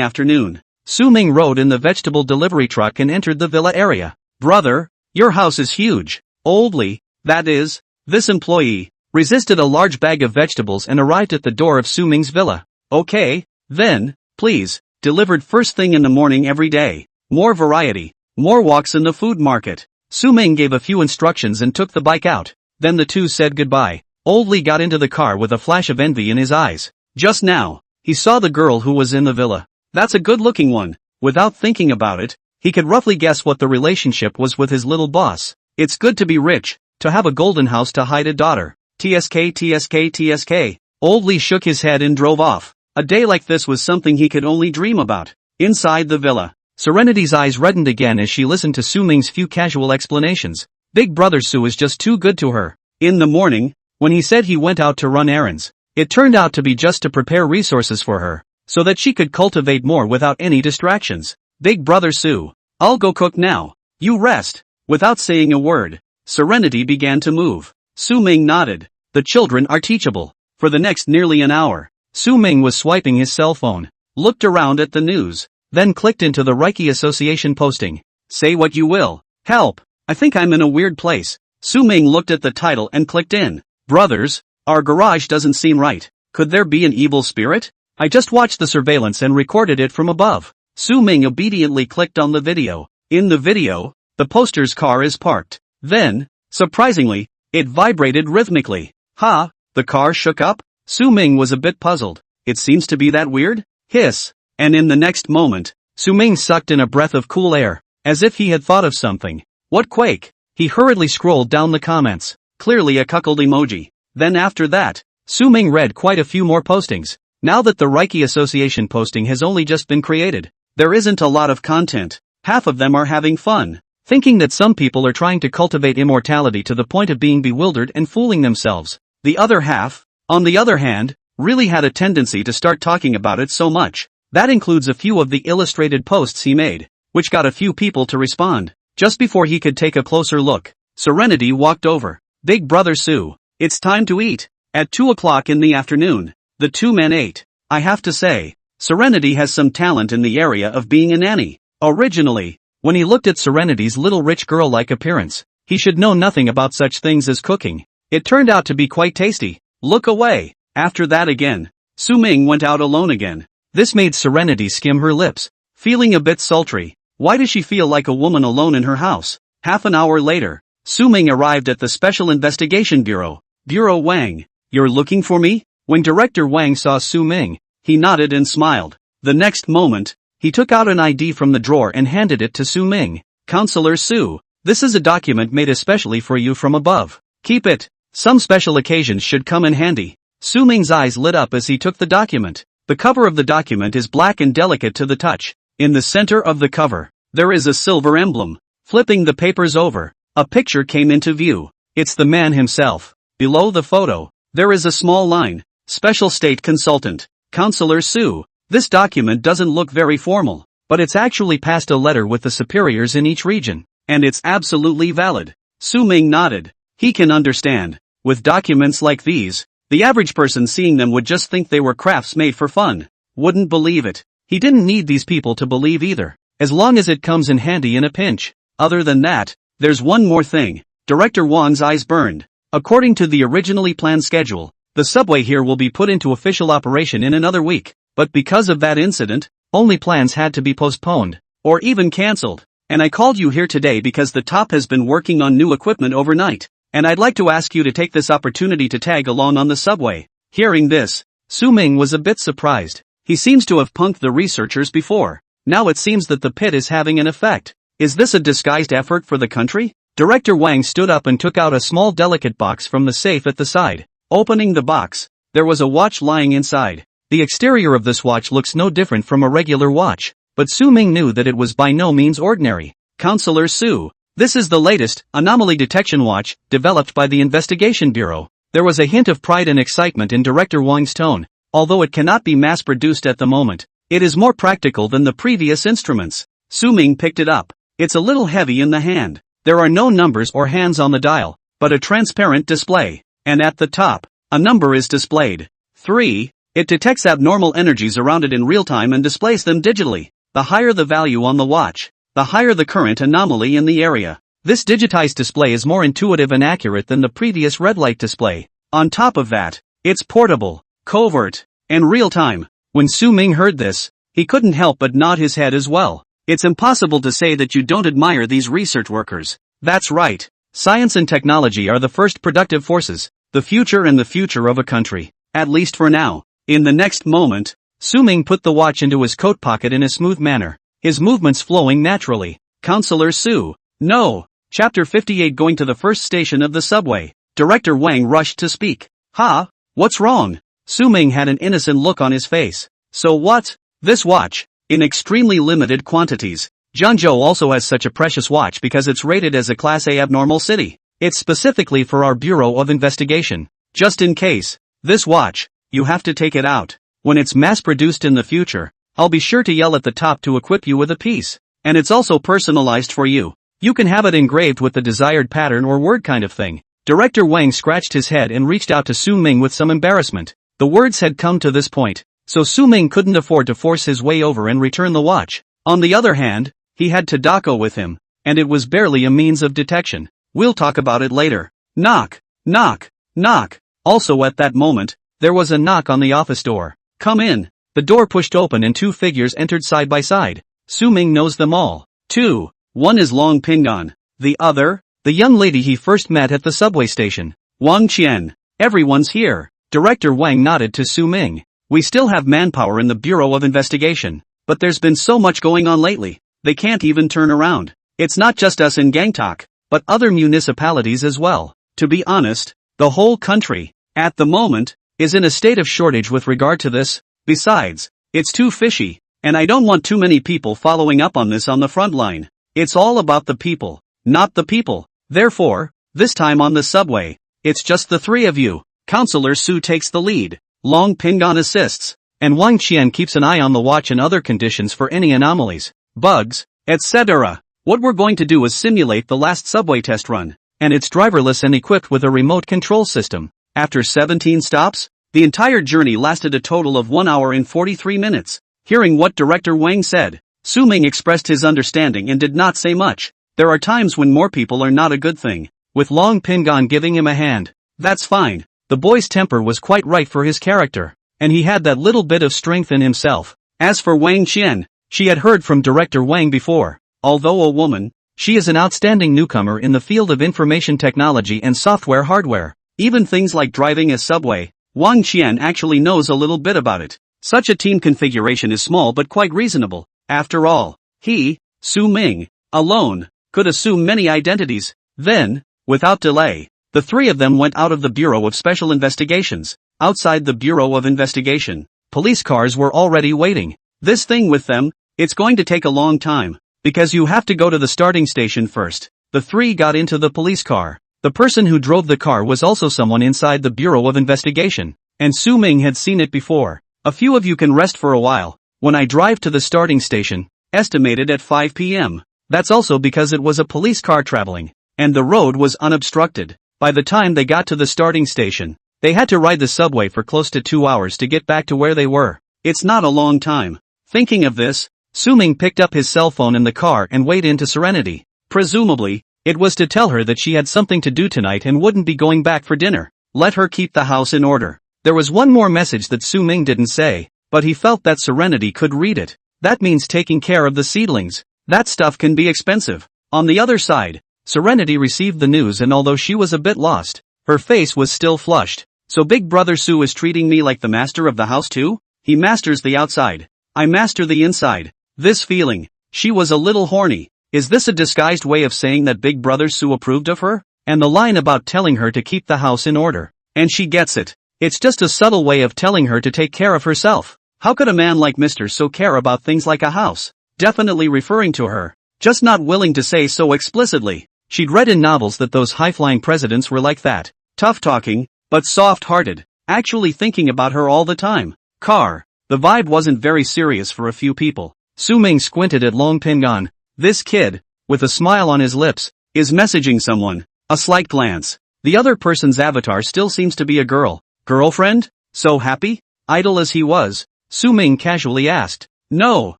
afternoon. Su-ming rode in the vegetable delivery truck and entered the villa area. Brother, your house is huge. Oldly, that is. This employee resisted a large bag of vegetables and arrived at the door of Su-ming's villa. Okay, then, please, delivered first thing in the morning every day. More variety, more walks in the food market. Su-ming gave a few instructions and took the bike out. Then the two said goodbye. Old Lee got into the car with a flash of envy in his eyes. Just now, he saw the girl who was in the villa. That's a good-looking one. Without thinking about it, he could roughly guess what the relationship was with his little boss. It's good to be rich, to have a golden house to hide a daughter. TSK TSK TSK. Old Lee shook his head and drove off. A day like this was something he could only dream about. Inside the villa, Serenity's eyes reddened again as she listened to Su Ming's few casual explanations. Big brother Su is just too good to her. In the morning, when he said he went out to run errands, it turned out to be just to prepare resources for her, so that she could cultivate more without any distractions. Big brother Su, I'll go cook now. You rest. Without saying a word, Serenity began to move. Su Ming nodded. The children are teachable. For the next nearly an hour, Su Ming was swiping his cell phone, looked around at the news, then clicked into the Reiki Association posting. Say what you will. Help! I think I'm in a weird place. Su Ming looked at the title and clicked in. Brothers, our garage doesn't seem right. Could there be an evil spirit? I just watched the surveillance and recorded it from above. Su Ming obediently clicked on the video. In the video, the poster's car is parked. Then, surprisingly, it vibrated rhythmically. Ha! The car shook up? Su Ming was a bit puzzled. It seems to be that weird? Hiss. And in the next moment, Su Ming sucked in a breath of cool air, as if he had thought of something. What quake? He hurriedly scrolled down the comments. Clearly a cuckold emoji. Then after that, Su Ming read quite a few more postings. Now that the Reiki Association posting has only just been created, there isn't a lot of content. Half of them are having fun, thinking that some people are trying to cultivate immortality to the point of being bewildered and fooling themselves. The other half, on the other hand, really had a tendency to start talking about it so much. That includes a few of the illustrated posts he made, which got a few people to respond. Just before he could take a closer look, Serenity walked over. Big brother Su, it's time to eat. At 2 o'clock in the afternoon, the two men ate. I have to say, Serenity has some talent in the area of being a nanny. Originally, when he looked at Serenity's little rich girl-like appearance, he should know nothing about such things as cooking. It turned out to be quite tasty. Look away. After that again, Su Ming went out alone again. This made Serenity skim her lips, feeling a bit sultry. Why does she feel like a woman alone in her house? Half an hour later, Su Ming arrived at the Special Investigation Bureau. Bureau Wang, you're looking for me? When Director Wang saw Su Ming, he nodded and smiled. The next moment, he took out an ID from the drawer and handed it to Su Ming. Counselor Su, this is a document made especially for you from above. Keep it. Some special occasions should come in handy. Su Ming's eyes lit up as he took the document. The cover of the document is black and delicate to the touch. In the center of the cover, there is a silver emblem. Flipping the papers over, a picture came into view. It's the man himself. Below the photo, there is a small line. Special State Consultant, Counselor Su. This document doesn't look very formal, but it's actually passed a letter with the superiors in each region, and it's absolutely valid. Su Ming nodded. He can understand. With documents like these, the average person seeing them would just think they were crafts made for fun. Wouldn't believe it. He didn't need these people to believe either, as long as it comes in handy in a pinch. Other than that, there's one more thing. Director Wang's eyes burned. According to the originally planned schedule, the subway here will be put into official operation in another week. But because of that incident, only plans had to be postponed, or even cancelled. And I called you here today because the top has been working on new equipment overnight, and I'd like to ask you to take this opportunity to tag along on the subway. Hearing this, Su Ming was a bit surprised. He seems to have punked the researchers before. Now it seems that the pit is having an effect. Is this a disguised effort for the country? Director Wang stood up and took out a small delicate box from the safe at the side. Opening the box, there was a watch lying inside. The exterior of this watch looks no different from a regular watch, but Su Ming knew that it was by no means ordinary. Counselor Su, this is the latest anomaly detection watch developed by the Investigation Bureau. There was a hint of pride and excitement in Director Wang's tone. Although it cannot be mass-produced at the moment, it is more practical than the previous instruments. Su Ming picked it up. It's a little heavy in the hand. There are no numbers or hands on the dial, but a transparent display. And at the top, a number is displayed. 3. It detects abnormal energies around it in real time and displays them digitally. The higher the value on the watch, the higher the current anomaly in the area. This digitized display is more intuitive and accurate than the previous red light display. On top of that, it's portable, covert, and real-time. When Su Ming heard this, he couldn't help but nod his head as well. It's impossible to say that you don't admire these research workers. That's right. Science and technology are the first productive forces, the future and the future of a country, at least for now. In the next moment, Su-ming put the watch into his coat pocket in a smooth manner, his movements flowing naturally. Counselor Su. No. Chapter 58. Going to the first station of the subway. Director Wang rushed to speak. Ha? What's wrong? Su-ming had an innocent look on his face. So what? This watch, in extremely limited quantities. Zhengzhou also has such a precious watch because it's rated as a Class A abnormal city. It's specifically for our Bureau of Investigation. Just in case, this watch, you have to take it out. When it's mass-produced in the future, I'll be sure to yell at the top to equip you with a piece. And it's also personalized for you. You can have it engraved with the desired pattern or word kind of thing. Director Wang scratched his head and reached out to Su-ming with some embarrassment. The words had come to this point, so Su-ming couldn't afford to force his way over and return the watch. On the other hand, he had Tadako with him, and it was barely a means of detection. We'll talk about it later. Knock, knock, knock. Also at that moment, there was a knock on the office door. Come in. The door pushed open and two figures entered side by side. Su-ming knows them all. Two. One is Long Pingon. The other, the young lady he first met at the subway station. Wang Qian. Everyone's here. Director Wang nodded to Su-ming. We still have manpower in the Bureau of Investigation, but there's been so much going on lately. They can't even turn around. It's not just us in Gangtok, but other municipalities as well. To be honest, the whole country, at the moment, is in a state of shortage with regard to this. Besides, it's too fishy, and I don't want too many people following up on this on the front line. It's all about the people, not the people. Therefore, this time on the subway, it's just the three of you. Counselor Su takes the lead, Long Pingon assists, and Wang Qian keeps an eye on the watch and other conditions for any anomalies, bugs, etc. What we're going to do is simulate the last subway test run, and it's driverless and equipped with a remote control system. After 17 stops, the entire journey lasted a total of 1 hour and 43 minutes. Hearing what Director Wang said, Su-ming expressed his understanding and did not say much. There are times when more people are not a good thing. With Long Pingon giving him a hand, that's fine. The boy's temper was quite right for his character, and he had that little bit of strength in himself. As for Wang Qian, she had heard from Director Wang before. Although a woman, she is an outstanding newcomer in the field of information technology and software hardware. Even things like driving a subway, Wang Qian actually knows a little bit about it. Such a team configuration is small but quite reasonable. After all, he, Su-ming, alone, could assume many identities. Then, without delay, the three of them went out of the Bureau of Special Investigations. Outside the Bureau of Investigation, police cars were already waiting. This thing with them, it's going to take a long time, because you have to go to the starting station first. The three got into the police car. The person who drove the car was also someone inside the Bureau of Investigation, and Su-ming had seen it before. A few of you can rest for a while, when I drive to the starting station, estimated at 5 p.m. That's also because it was a police car traveling, and the road was unobstructed. By the time they got to the starting station, they had to ride the subway for close to 2 hours to get back to where they were. It's not a long time. Thinking of this, Su-ming picked up his cell phone in the car and weighed into Serenity. Presumably, it was to tell her that she had something to do tonight and wouldn't be going back for dinner. Let her keep the house in order. There was one more message that Su-ming didn't say, but he felt that Serenity could read it. That means taking care of the seedlings. That stuff can be expensive. On the other side, Serenity received the news, and although she was a bit lost, her face was still flushed. So Big Brother Su is treating me like the master of the house too? He masters the outside. I master the inside. This feeling. She was a little horny. Is this a disguised way of saying that Big Brother Su approved of her? And the line about telling her to keep the house in order. And she gets it. It's just a subtle way of telling her to take care of herself. How could a man like Mr. So care about things like a house? Definitely referring to her. Just not willing to say so explicitly. She'd read in novels that those high-flying presidents were like that. Tough-talking, but soft-hearted. Actually thinking about her all the time. The vibe wasn't very serious for a few people. Su-ming squinted at Long Pingon. This kid, with a smile on his lips, is messaging someone. A slight glance. The other person's avatar still seems to be a girl. Girlfriend? So happy? Idle as he was, Su-ming casually asked. No.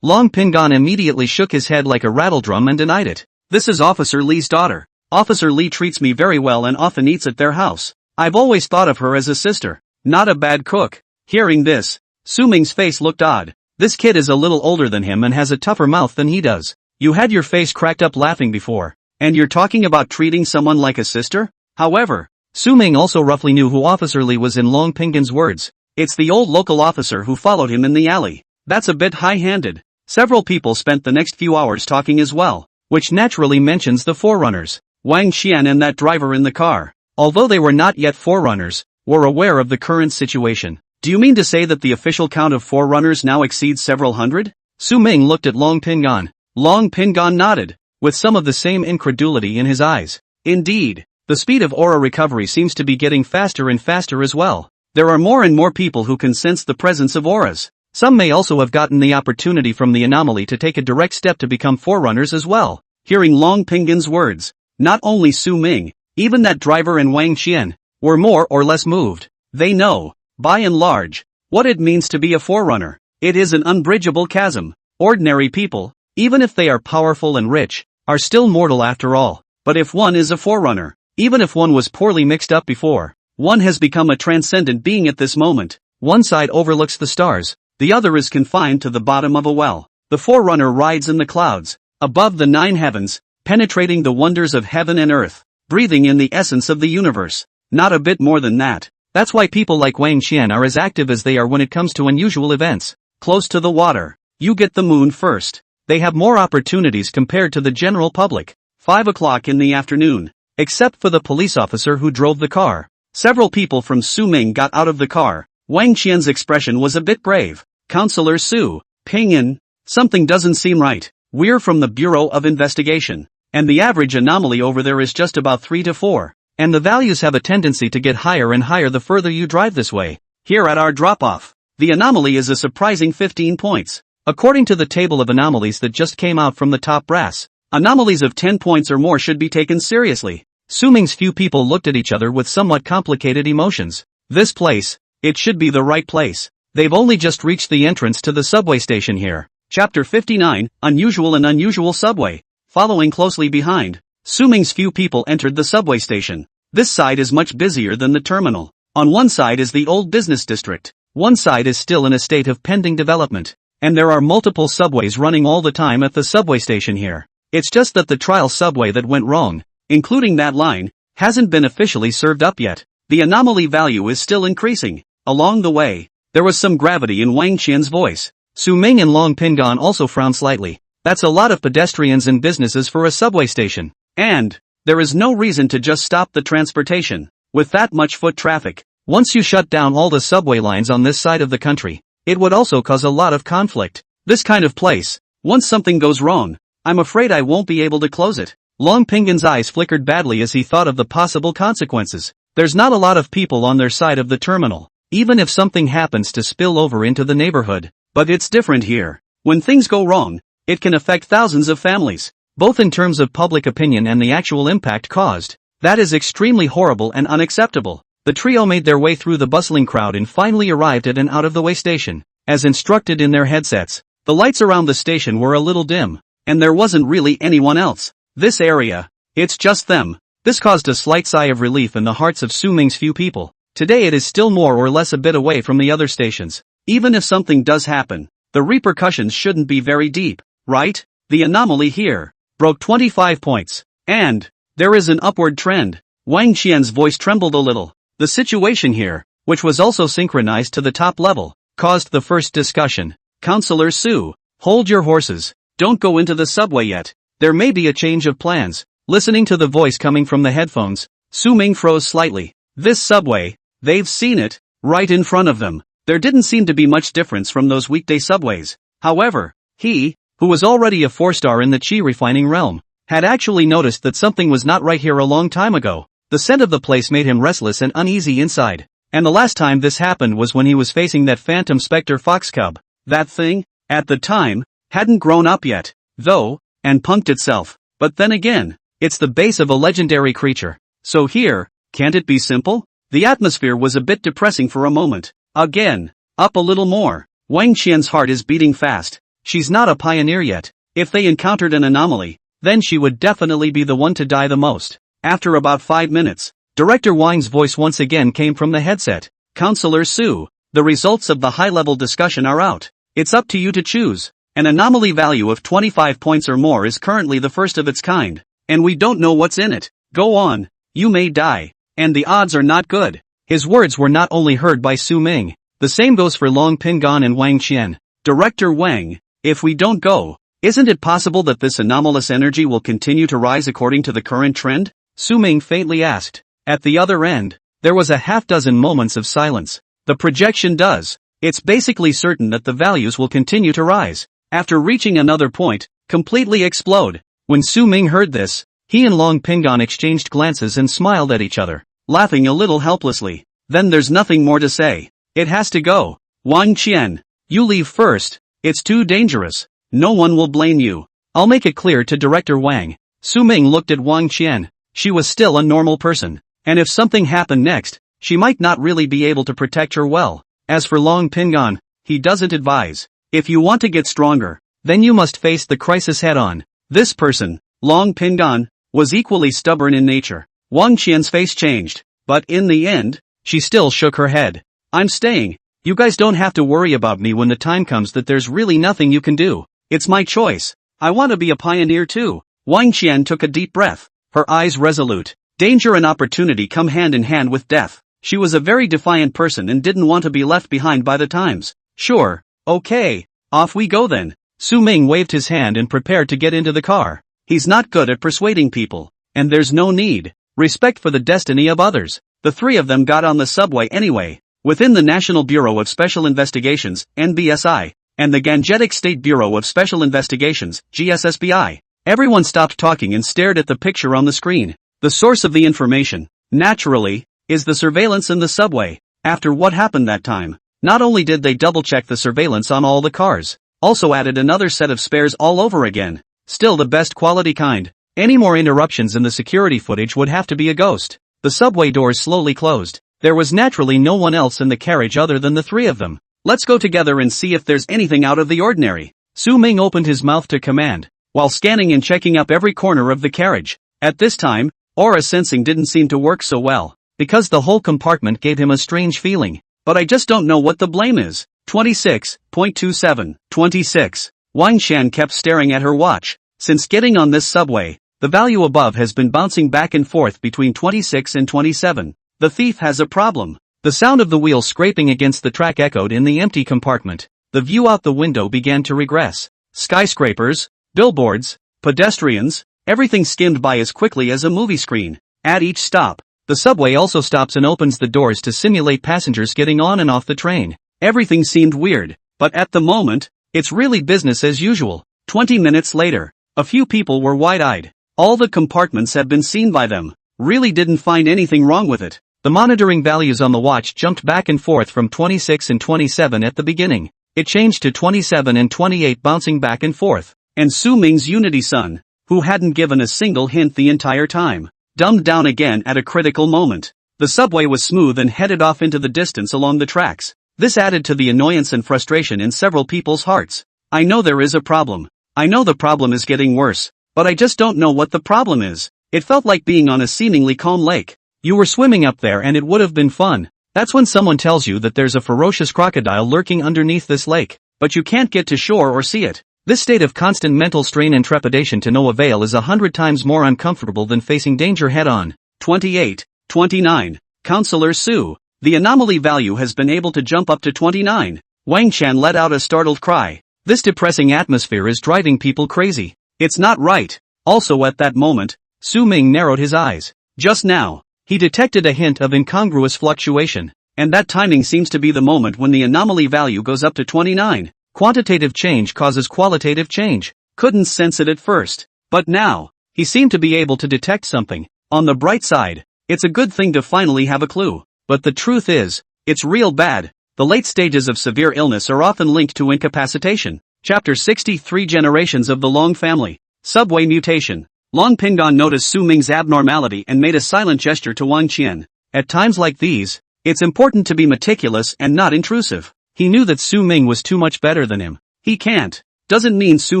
Long Pingon immediately shook his head like a rattledrum and denied it. This is Officer Lee's daughter. Officer Lee treats me very well and often eats at their house. I've always thought of her as a sister. Not a bad cook. Hearing this, Su-ming's face looked odd. This kid is a little older than him and has a tougher mouth than he does. You had your face cracked up laughing before, And you're talking about treating someone like a sister? However, Su Ming also roughly knew who Officer Lee was in Long Pingan's words. It's the old local officer who followed him in the alley. That's a bit high-handed. Several people spent the next few hours talking as well, which naturally mentions the forerunners, Wang Xian and that driver in the car. Although they were not yet forerunners, were aware of the current situation. Do you mean to say that the official count of forerunners now exceeds several hundred? Su Ming looked at Long Pingan. Long Pingan nodded, with some of the same incredulity in his eyes. Indeed, the speed of aura recovery seems to be getting faster and faster as well. There are more and more people who can sense the presence of auras. Some may also have gotten the opportunity from the anomaly to take a direct step to become forerunners as well. Hearing Long Pingan's words, not only Su Ming, even that driver and Wang Xian, were more or less moved. They know, by and large, what it means to be a forerunner. It is an unbridgeable chasm. Ordinary people, even if they are powerful and rich, are still mortal after all. But if one is a forerunner, even if one was poorly mixed up before, one has become a transcendent being at this moment. One side overlooks the stars, the other is confined to the bottom of a well. The forerunner rides in the clouds, above the 9 heavens, penetrating the wonders of heaven and earth, breathing in the essence of the universe. Not a bit more than that. That's why people like Wang Xian are as active as they are when it comes to unusual events. Close to the water, you get the moon first. They have more opportunities compared to the general public. 5 o'clock in the afternoon. Except for the police officer who drove the car. Several people from Su Ming got out of the car. Wang Qian's expression was a bit brave. Counselor Su, Pingan, something doesn't seem right. We're from the Bureau of Investigation. And the average anomaly over there is just about 3 to 4. And the values have a tendency to get higher and higher the further you drive this way. Here at our drop-off, the anomaly is a surprising 15 points. According to the table of anomalies that just came out from the top brass, anomalies of 10 points or more should be taken seriously. Su Ming's few people looked at each other with somewhat complicated emotions. This place, it should be the right place. They've only just reached the entrance to the subway station here. Chapter 59, Unusual and Unusual Subway. Following closely behind, Su Ming's few people entered the subway station. This side is much busier than the terminal. On one side is the old business district. One side is still in a state of pending development. And there are multiple subways running all the time at the subway station here. It's just that the trial subway that went wrong, including that line, hasn't been officially served up yet. The anomaly value is still increasing. Along the way, there was some gravity in Wang Qian's voice. Su Ming and Long Pingan also frowned slightly. That's a lot of pedestrians and businesses for a subway station. And there is no reason to just stop the transportation. With that much foot traffic, once you shut down all the subway lines on this side of the country, it would also cause a lot of conflict. This kind of place, once something goes wrong, I'm afraid I won't be able to close it. Long Pingan's eyes flickered badly as he thought of the possible consequences. There's not a lot of people on their side of the terminal, even if something happens to spill over into the neighborhood. But it's different here. When things go wrong, it can affect thousands of families, both in terms of public opinion and the actual impact caused. That is extremely horrible and unacceptable. The trio made their way through the bustling crowd and finally arrived at an out-of-the-way station. As instructed in their headsets, the lights around the station were a little dim, and there wasn't really anyone else. This area, it's just them. This caused a slight sigh of relief in the hearts of Su Ming's few people. Today it is still more or less a bit away from the other stations. Even if something does happen, the repercussions shouldn't be very deep, right? The anomaly here broke 25 points. And there is an upward trend. Wang Qian's voice trembled a little. The situation here, which was also synchronized to the top level, caused the first discussion. Counselor Su, hold your horses. Don't go into the subway yet. There may be a change of plans. Listening to the voice coming from the headphones, Su Ming froze slightly. This subway, they've seen it, right in front of them. There didn't seem to be much difference from those weekday subways. However, he, who was already a 4-star in the chi refining realm, had actually noticed that something was not right here a long time ago. The scent of the place made him restless and uneasy inside. And the last time this happened was when he was facing that phantom specter fox cub. That thing, at the time, hadn't grown up yet, though, and punked itself. But then again, it's the base of a legendary creature. So here, can't it be simple? The atmosphere was a bit depressing for a moment. Again, up a little more. Wang Qian's heart is beating fast. She's not a pioneer yet. If they encountered an anomaly, then she would definitely be the one to die the most. After about 5 minutes, Director Wang's voice once again came from the headset. Counselor Su, the results of the high-level discussion are out. It's up to you to choose. An anomaly value of 25 points or more is currently the first of its kind. and we don't know what's in it. Go on. You may die. And the odds are not good. His words were not only heard by Su Ming. The same goes for Long Pingan and Wang Qian. Director Wang, if we don't go, isn't it possible that this anomalous energy will continue to rise according to the current trend? Su Ming faintly asked. At the other end, there was a half-dozen moments of silence. The projection does. It's basically certain that the values will continue to rise. After reaching another point, completely explode. When Su Ming heard this, he and Long Pingan exchanged glances and smiled at each other, laughing a little helplessly. Then there's nothing more to say. It has to go. Wang Qian, you leave first. It's too dangerous. No one will blame you. I'll make it clear to Director Wang. Su Ming looked at Wang Qian. She was still a normal person, and if something happened next, she might not really be able to protect her well. As for Long Pingan, he doesn't advise. If you want to get stronger, then you must face the crisis head-on. This person, Long Pingan, was equally stubborn in nature. Wang Qian's face changed, but in the end, she still shook her head. I'm staying. You guys don't have to worry about me when the time comes that there's really nothing you can do. It's my choice. I want to be a pioneer too. Wang Qian took a deep breath, her eyes resolute. Danger and opportunity come hand in hand with death. She was a very defiant person and didn't want to be left behind by the times. Sure, okay, off we go then. Su Ming waved his hand and prepared to get into the car. He's not good at persuading people, and there's no need. Respect for the destiny of others. The three of them got on the subway anyway. Within the National Bureau of Special Investigations, NBSI, and the Gangetic State Bureau of Special Investigations, GSSBI, everyone stopped talking and stared at the picture on the screen. The source of the information, naturally, is the surveillance in the subway. After what happened that time, not only did they double-check the surveillance on all the cars, also added another set of spares all over again. Still the best quality kind. Any more interruptions in the security footage would have to be a ghost. The subway doors slowly closed. There was naturally no one else in the carriage other than the three of them. Let's go together and see if there's anything out of the ordinary. Su Ming opened his mouth to command, while scanning and checking up every corner of the carriage. At this time, aura sensing didn't seem to work so well, because the whole compartment gave him a strange feeling. But I just don't know what the blame is. 26.27. 26. Wang Qian kept staring at her watch. Since getting on this subway, the value above has been bouncing back and forth between 26 and 27. The thief has a problem. The sound of the wheels scraping against the track echoed in the empty compartment. The view out the window began to regress. Skyscrapers, billboards, pedestrians, everything skimmed by as quickly as a movie screen. At each stop, the subway also stops and opens the doors to simulate passengers getting on and off the train. Everything seemed weird, but at the moment, it's really business as usual. 20 minutes later, a few people were wide-eyed. All the compartments had been seen by them. Really didn't find anything wrong with it. The monitoring values on the watch jumped back and forth from 26 and 27 at the beginning. It changed to 27 and 28, bouncing back and forth. And Su Ming's Unity Sun, who hadn't given a single hint the entire time, dumbed down again at a critical moment. The subway was smooth and headed off into the distance along the tracks. This added to the annoyance and frustration in several people's hearts. I know there is a problem. I know the problem is getting worse, but I just don't know what the problem is. It felt like being on a seemingly calm lake. You were swimming up there and it would have been fun. That's when someone tells you that there's a ferocious crocodile lurking underneath this lake, but you can't get to shore or see it. This state of constant mental strain and trepidation to no avail is 100 times more uncomfortable than facing danger head-on. 28, 29. Counselor Su. The anomaly value has been able to jump up to 29. Wang Qian let out a startled cry. This depressing atmosphere is driving people crazy. It's not right. Also at that moment, Su Ming narrowed his eyes. Just now, he detected a hint of incongruous fluctuation, and that timing seems to be the moment when the anomaly value goes up to 29. Quantitative change causes qualitative change. Couldn't sense it at first, but now, he seemed to be able to detect something. On the bright side, it's a good thing to finally have a clue. But the truth is, it's real bad. The late stages of severe illness are often linked to incapacitation. Chapter 63. Generations of the Long Family. Subway Mutation. Long Pingan noticed Su Ming's abnormality and made a silent gesture to Wang Qian. At times like these, it's important to be meticulous and not intrusive. He knew that Su Ming was too much better than him. He can't. Doesn't mean Su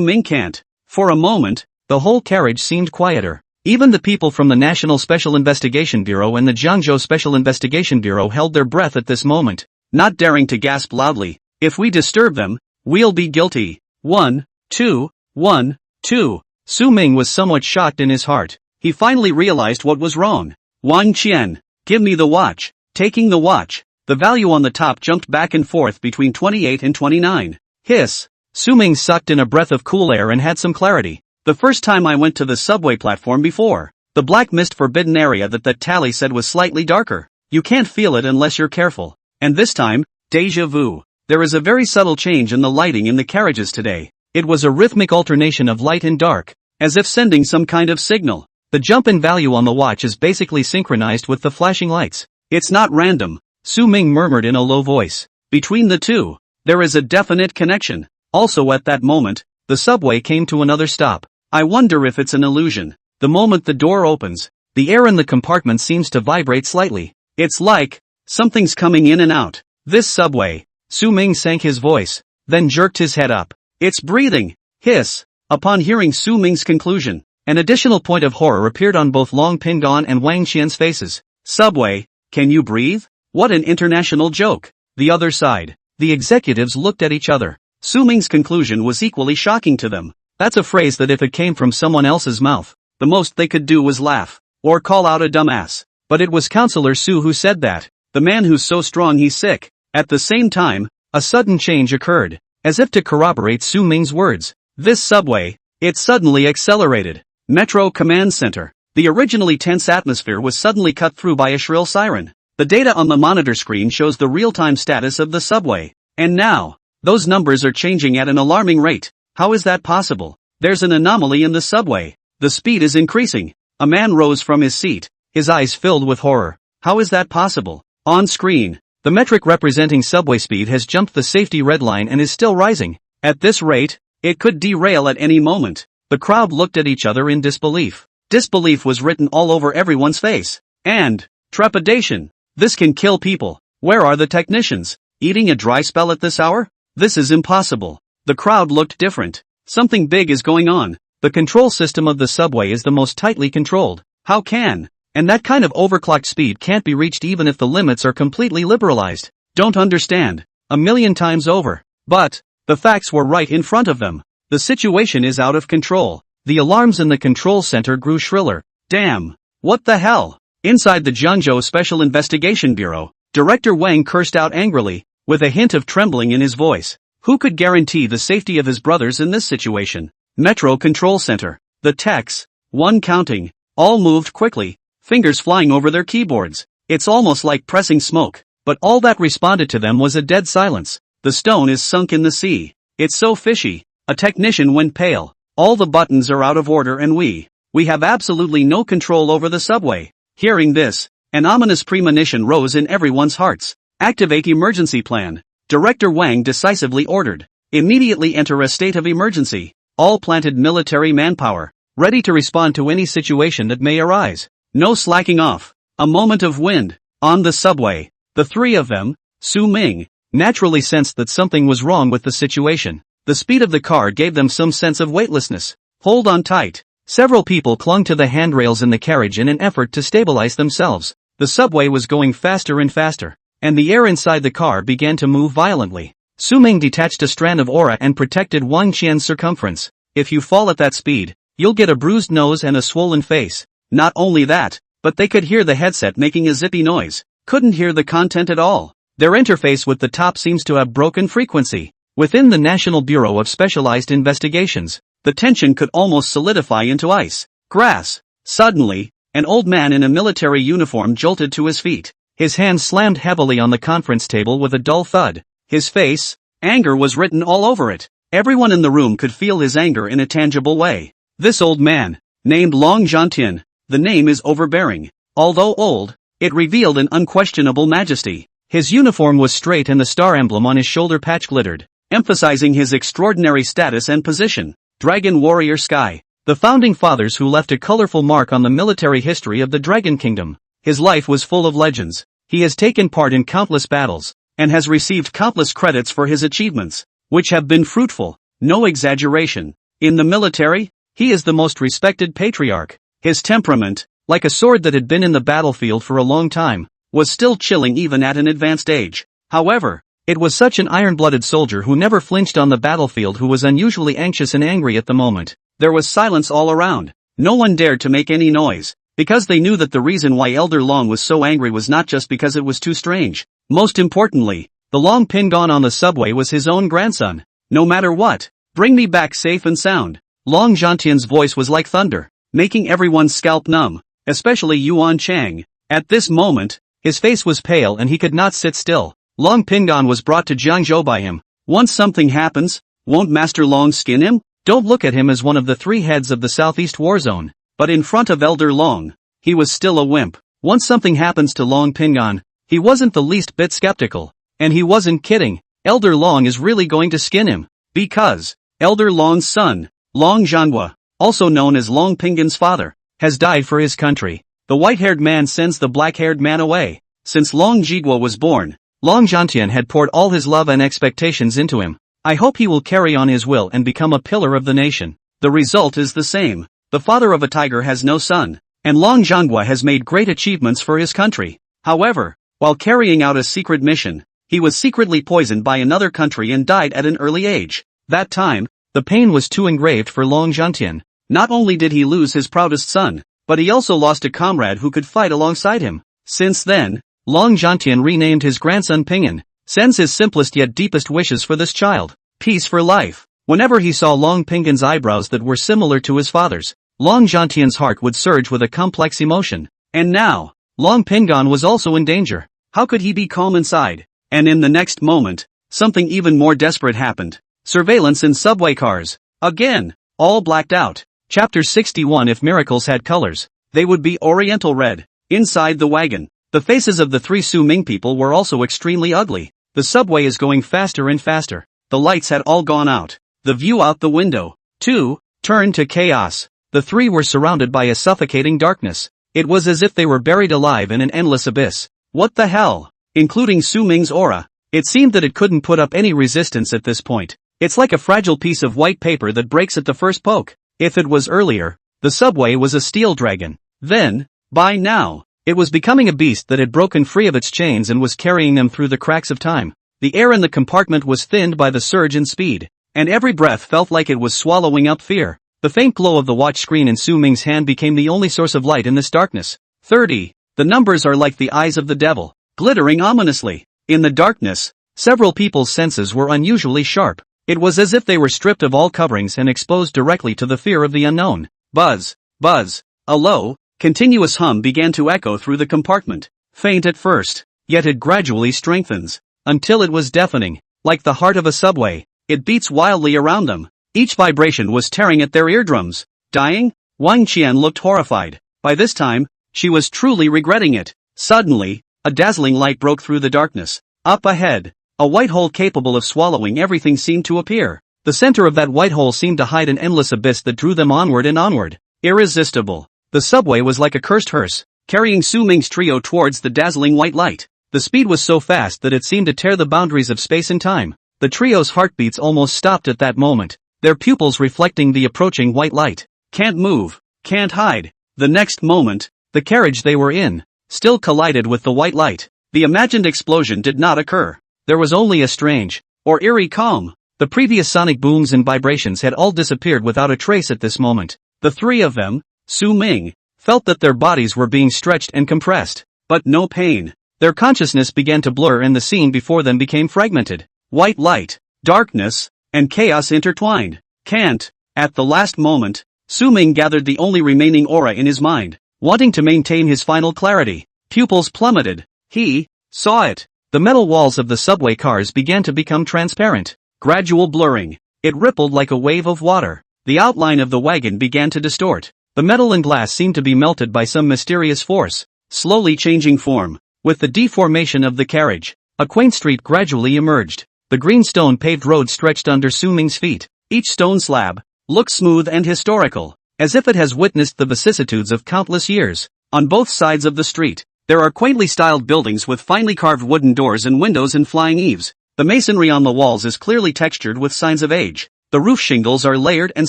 Ming can't. For a moment, the whole carriage seemed quieter. Even the people from the National Special Investigation Bureau and the Jiangzhou Special Investigation Bureau held their breath at this moment, not daring to gasp loudly. If we disturb them, we'll be guilty. 1, 2, 1, 2. Su Ming was somewhat shocked in his heart. He finally realized what was wrong. Wang Qian, give me the watch. Taking the watch, the value on the top jumped back and forth between 28 and 29. Hiss. Su Ming sucked in a breath of cool air and had some clarity. The first time I went to the subway platform before, the black mist forbidden area that tally said was slightly darker. You can't feel it unless you're careful. And this time, déjà vu. There is a very subtle change in the lighting in the carriages today. It was a rhythmic alternation of light and dark, as if sending some kind of signal. The jump in value on the watch is basically synchronized with the flashing lights. It's not random, Su Ming murmured in a low voice. Between the two, there is a definite connection. Also at that moment, the subway came to another stop. I wonder if it's an illusion. The moment the door opens, the air in the compartment seems to vibrate slightly. It's like something's coming in and out. This subway, Su Ming sank his voice, then jerked his head up. It's breathing. Hiss. Upon hearing Su Ming's conclusion, an additional point of horror appeared on both Long Pingdong and Wang Qian's faces. Subway, can you breathe? What an international joke. The other side. The executives looked at each other. Su Ming's conclusion was equally shocking to them. That's a phrase that if it came from someone else's mouth, the most they could do was laugh, or call out a dumbass. But it was Counselor Su who said that. The man who's so strong he's sick. At the same time, a sudden change occurred, as if to corroborate Su Ming's words. This subway, it suddenly accelerated. Metro Command Center. The originally tense atmosphere was suddenly cut through by a shrill siren. The data on the monitor screen shows the real-time status of the subway. And now, those numbers are changing at an alarming rate. How is that possible? There's an anomaly in the subway. The speed is increasing. A man rose from his seat, his eyes filled with horror. How is that possible? On screen, the metric representing subway speed has jumped the safety red line and is still rising. At this rate, it could derail at any moment. The crowd looked at each other in disbelief. Disbelief was written all over everyone's face. And trepidation. This can kill people. Where are the technicians? Eating a dry spell at this hour? This is impossible. The crowd looked different. Something big is going on. The control system of the subway is the most tightly controlled. How can? And that kind of overclocked speed can't be reached even if the limits are completely liberalized. Don't understand. A million times over. But the facts were right in front of them. The situation is out of control. The alarms in the control center grew shriller. Damn. What the hell? Inside the Zhengzhou Special Investigation Bureau, Director Wang cursed out angrily, with a hint of trembling in his voice. Who could guarantee the safety of his brothers in this situation? Metro Control Center. The techs, one counting, all moved quickly, fingers flying over their keyboards. It's almost like pressing smoke. But all that responded to them was a dead silence. The stone is sunk in the sea. It's so fishy. A technician went pale. All the buttons are out of order and we have absolutely no control over the subway. Hearing this, an ominous premonition rose in everyone's hearts. Activate emergency plan. Director Wang decisively ordered. Immediately enter a state of emergency. All planted military manpower, ready to respond to any situation that may arise. No slacking off. A moment of wind. On the subway, the three of them, Su Ming, naturally sensed that something was wrong with the situation. The speed of the car gave them some sense of weightlessness. Hold on tight. Several people clung to the handrails in the carriage in an effort to stabilize themselves. The subway was going faster and faster, and the air inside the car began to move violently. Su Ming detached a strand of aura and protected Wang Qian's circumference. If you fall at that speed, you'll get a bruised nose and a swollen face. Not only that, but they could hear the headset making a zippy noise. Couldn't hear the content at all. Their interface with the top seems to have broken frequency. Within the National Bureau of Specialized Investigations, the tension could almost solidify into ice. Grass. Suddenly, an old man in a military uniform jolted to his feet. His hand slammed heavily on the conference table with a dull thud. His face, anger was written all over it. Everyone in the room could feel his anger in a tangible way. This old man, named Long Zhantian, the name is overbearing. Although old, it revealed an unquestionable majesty. His uniform was straight and the star emblem on his shoulder patch glittered, emphasizing his extraordinary status and position. Dragon Warrior Sky. The founding fathers who left a colorful mark on the military history of the Dragon Kingdom. His life was full of legends. He has taken part in countless battles, and has received countless credits for his achievements, which have been fruitful. No exaggeration. In the military, he is the most respected patriarch. His temperament, like a sword that had been in the battlefield for a long time, was still chilling even at an advanced age. However, it was such an iron-blooded soldier who never flinched on the battlefield who was unusually anxious and angry at the moment. There was silence all around. No one dared to make any noise, because they knew that the reason why Elder Long was so angry was not just because it was too strange. Most importantly, the Long pinned on the subway was his own grandson. No matter what, bring me back safe and sound. Long Zhantian's voice was like thunder, making everyone's scalp numb, especially Yuan Chang. At this moment, his face was pale and he could not sit still. Long Pingon was brought to Jiangzhou by him. Once something happens, won't Master Long skin him? Don't look at him as one of the three heads of the Southeast War Zone. But in front of Elder Long, he was still a wimp. Once something happens to Long Pingon, he wasn't the least bit skeptical. And he wasn't kidding. Elder Long is really going to skin him. Because Elder Long's son, Long Zhanhua, also known as Long Pingon's father, has died for his country. The white-haired man sends the black-haired man away. Since Long Jigua was born, Long Zhantian had poured all his love and expectations into him. I hope he will carry on his will and become a pillar of the nation. The result is the same. The father of a tiger has no son, and Long Zhanhua has made great achievements for his country. However, while carrying out a secret mission, he was secretly poisoned by another country and died at an early age. That time, the pain was too engraved for Long Zhantian. Not only did he lose his proudest son, but he also lost a comrade who could fight alongside him. Since then, Long Zhantian renamed his grandson Pingon, sends his simplest yet deepest wishes for this child. Peace for life. Whenever he saw Long Pingon's eyebrows that were similar to his father's, Long Zhantian's heart would surge with a complex emotion. And now, Long Pingon was also in danger. How could he be calm inside? And in the next moment, something even more desperate happened. Surveillance in subway cars. Again, all blacked out. Chapter 61. If miracles had colors, they would be oriental red. Inside the wagon, the faces of the three Su Ming people were also extremely ugly. The subway is going faster and faster. The lights had all gone out. The view out the window, too, turned to chaos. The three were surrounded by a suffocating darkness. It was as if they were buried alive in an endless abyss. What the hell? Including Su Ming's aura. It seemed that it couldn't put up any resistance at this point. It's like a fragile piece of white paper that breaks at the first poke. If it was earlier, the subway was a steel dragon. Then, by now, it was becoming a beast that had broken free of its chains and was carrying them through the cracks of time. The air in the compartment was thinned by the surge in speed, and every breath felt like it was swallowing up fear. The faint glow of the watch screen in Su Ming's hand became the only source of light in this darkness. 30. The numbers are like the eyes of the devil, glittering ominously. In the darkness, several people's senses were unusually sharp. It was as if they were stripped of all coverings and exposed directly to the fear of the unknown. Buzz, buzz. A low, continuous hum began to echo through the compartment. Faint at first, yet it gradually strengthens, until it was deafening. Like the heart of a subway, it beats wildly around them. Each vibration was tearing at their eardrums. Dying? Wang Qian looked horrified. By this time, she was truly regretting it. Suddenly, a dazzling light broke through the darkness. Up ahead, a white hole capable of swallowing everything seemed to appear. The center of that white hole seemed to hide an endless abyss that drew them onward and onward. Irresistible. The subway was like a cursed hearse, carrying Su Ming's trio towards the dazzling white light. The speed was so fast that it seemed to tear the boundaries of space and time. The trio's heartbeats almost stopped at that moment, their pupils reflecting the approaching white light. Can't move, can't hide. The next moment, the carriage they were in still collided with the white light. The imagined explosion did not occur. There was only a strange, or eerie calm. The previous sonic booms and vibrations had all disappeared without a trace at this moment. The three of them, Su Ming, felt that their bodies were being stretched and compressed, but no pain. Their consciousness began to blur and the scene before them became fragmented. White light, darkness, and chaos intertwined. Can't. At the last moment, Su Ming gathered the only remaining aura in his mind, wanting to maintain his final clarity. Pupils plummeted. He saw it. The metal walls of the subway cars began to become transparent. Gradual blurring. It rippled like a wave of water. The outline of the wagon began to distort. The metal and glass seemed to be melted by some mysterious force, slowly changing form. With the deformation of the carriage, a quaint street gradually emerged. The green stone paved road stretched under Su Ming's feet. Each stone slab looked smooth and historical, as if it has witnessed the vicissitudes of countless years. On both sides of the street, there are quaintly styled buildings with finely carved wooden doors and windows and flying eaves. The masonry on the walls is clearly textured with signs of age. The roof shingles are layered and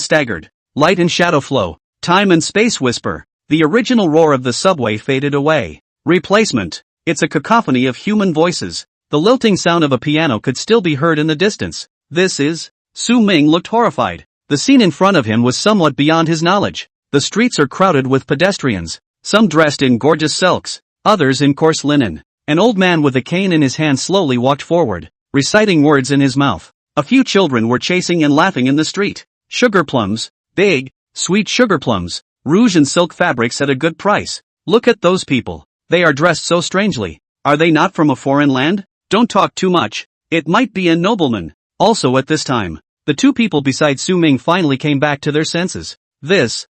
staggered. Light and shadow flow. Time and space whisper. The original roar of the subway faded away. Replacement. It's a cacophony of human voices. The lilting sound of a piano could still be heard in the distance. This is... Su Ming looked horrified. The scene in front of him was somewhat beyond his knowledge. The streets are crowded with pedestrians, some dressed in gorgeous silks, others in coarse linen. An old man with a cane in his hand slowly walked forward, reciting words in his mouth. A few children were chasing and laughing in the street. Sugar plums, big, sweet sugar plums, rouge and silk fabrics at a good price. Look at those people. They are dressed so strangely. Are they not from a foreign land? Don't talk too much. It might be a nobleman. Also at this time, the two people beside Su Ming finally came back to their senses. There's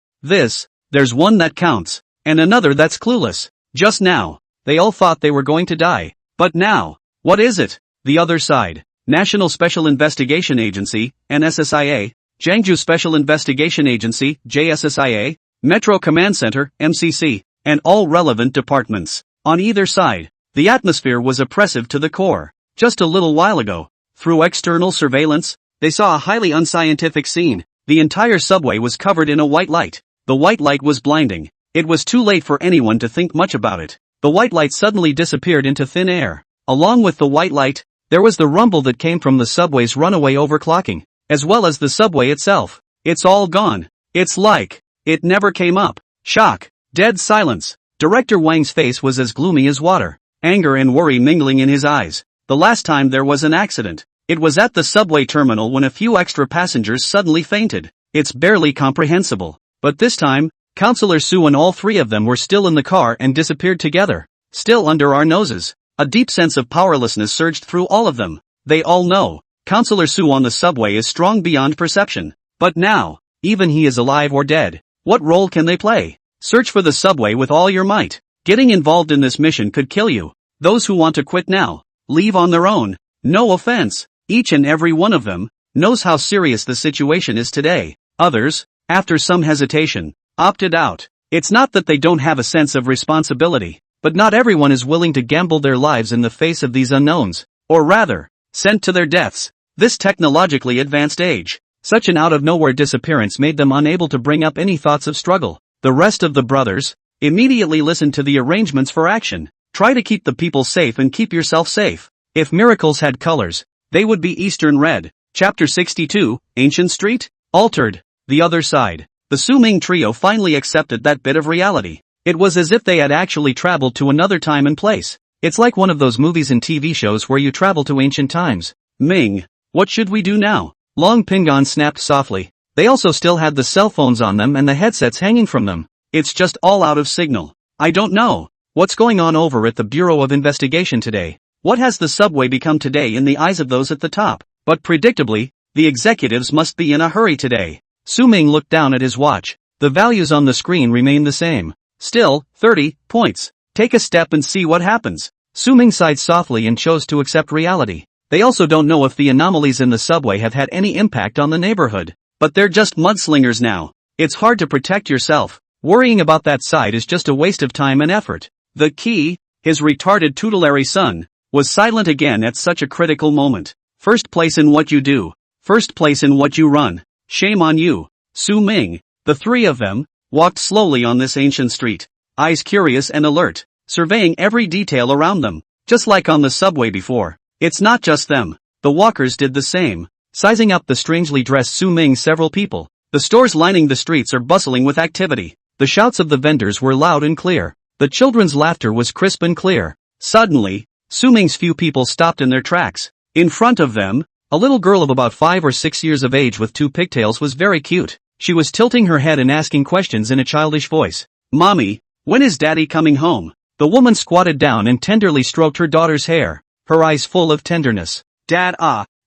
one that counts, and another that's clueless. Just now, they all thought they were going to die. But now, what is it? The other side. National Special Investigation Agency, NSSIA, Jiangsu Special Investigation Agency, JSSIA, Metro Command Center, MCC, and all relevant departments. On either side, the atmosphere was oppressive to the core. Just a little while ago, through external surveillance, they saw a highly unscientific scene. The entire subway was covered in a white light. The white light was blinding. It was too late for anyone to think much about it. The white light suddenly disappeared into thin air. Along with the white light, there was the rumble that came from the subway's runaway overclocking, as well as the subway itself. It's all gone. It's like it never came up. Shock. Dead silence. Director Wang's face was as gloomy as water, anger and worry mingling in his eyes. The last time there was an accident, it was at the subway terminal when a few extra passengers suddenly fainted. It's barely comprehensible. But this time, Counselor Su and all three of them were still in the car and disappeared together. Still under our noses. A deep sense of powerlessness surged through all of them. They all know, Counselor Su on the subway is strong beyond perception. But now, even he is alive or dead. What role can they play? Search for the subway with all your might. Getting involved in this mission could kill you. Those who want to quit now, leave on their own. No offense. Each and every one of them knows how serious the situation is today. Others, after some hesitation, opted out. It's not that they don't have a sense of responsibility, but not everyone is willing to gamble their lives in the face of these unknowns, or rather, sent to their deaths. This technologically advanced age, such an out-of-nowhere disappearance made them unable to bring up any thoughts of struggle. The rest of the brothers immediately listened to the arrangements for action. Try to keep the people safe and keep yourself safe. If miracles had colors, they would be Eastern red. Chapter 62, Ancient Street? Altered. The other side. The Su Ming trio finally accepted that bit of reality. It was as if they had actually traveled to another time and place. It's like one of those movies and TV shows where you travel to ancient times. Ming, what should we do now? Long Pingon snapped softly. They also still had the cell phones on them and the headsets hanging from them. It's just all out of signal. I don't know. What's going on over at the Bureau of Investigation today? What has the subway become today in the eyes of those at the top? But predictably, the executives must be in a hurry today. Su Ming looked down at his watch. The values on the screen remained the same. Still, 30 points. Take a step and see what happens. Su Ming sighed softly and chose to accept reality. They also don't know if the anomalies in the subway have had any impact on the neighborhood. But they're just mudslingers now. It's hard to protect yourself. Worrying about that side is just a waste of time and effort. The key, his retarded tutelary son, was silent again at such a critical moment. First place in what you do. First place in what you run. Shame on you. Su Ming, the three of them, walked slowly on this ancient street, eyes curious and alert, surveying every detail around them, just like on the subway before. It's not just them. The walkers did the same, sizing up the strangely dressed Su Ming. Several people. The stores lining the streets are bustling with activity. The shouts of the vendors were loud and clear. The children's laughter was crisp and clear. Suddenly, Su Ming's few people stopped in their tracks. In front of them, a little girl of about 5 or 6 years of age with 2 pigtails was very cute. She was tilting her head and asking questions in a childish voice. Mommy, when is Daddy coming home? The woman squatted down and tenderly stroked her daughter's hair, her eyes full of tenderness. Dad,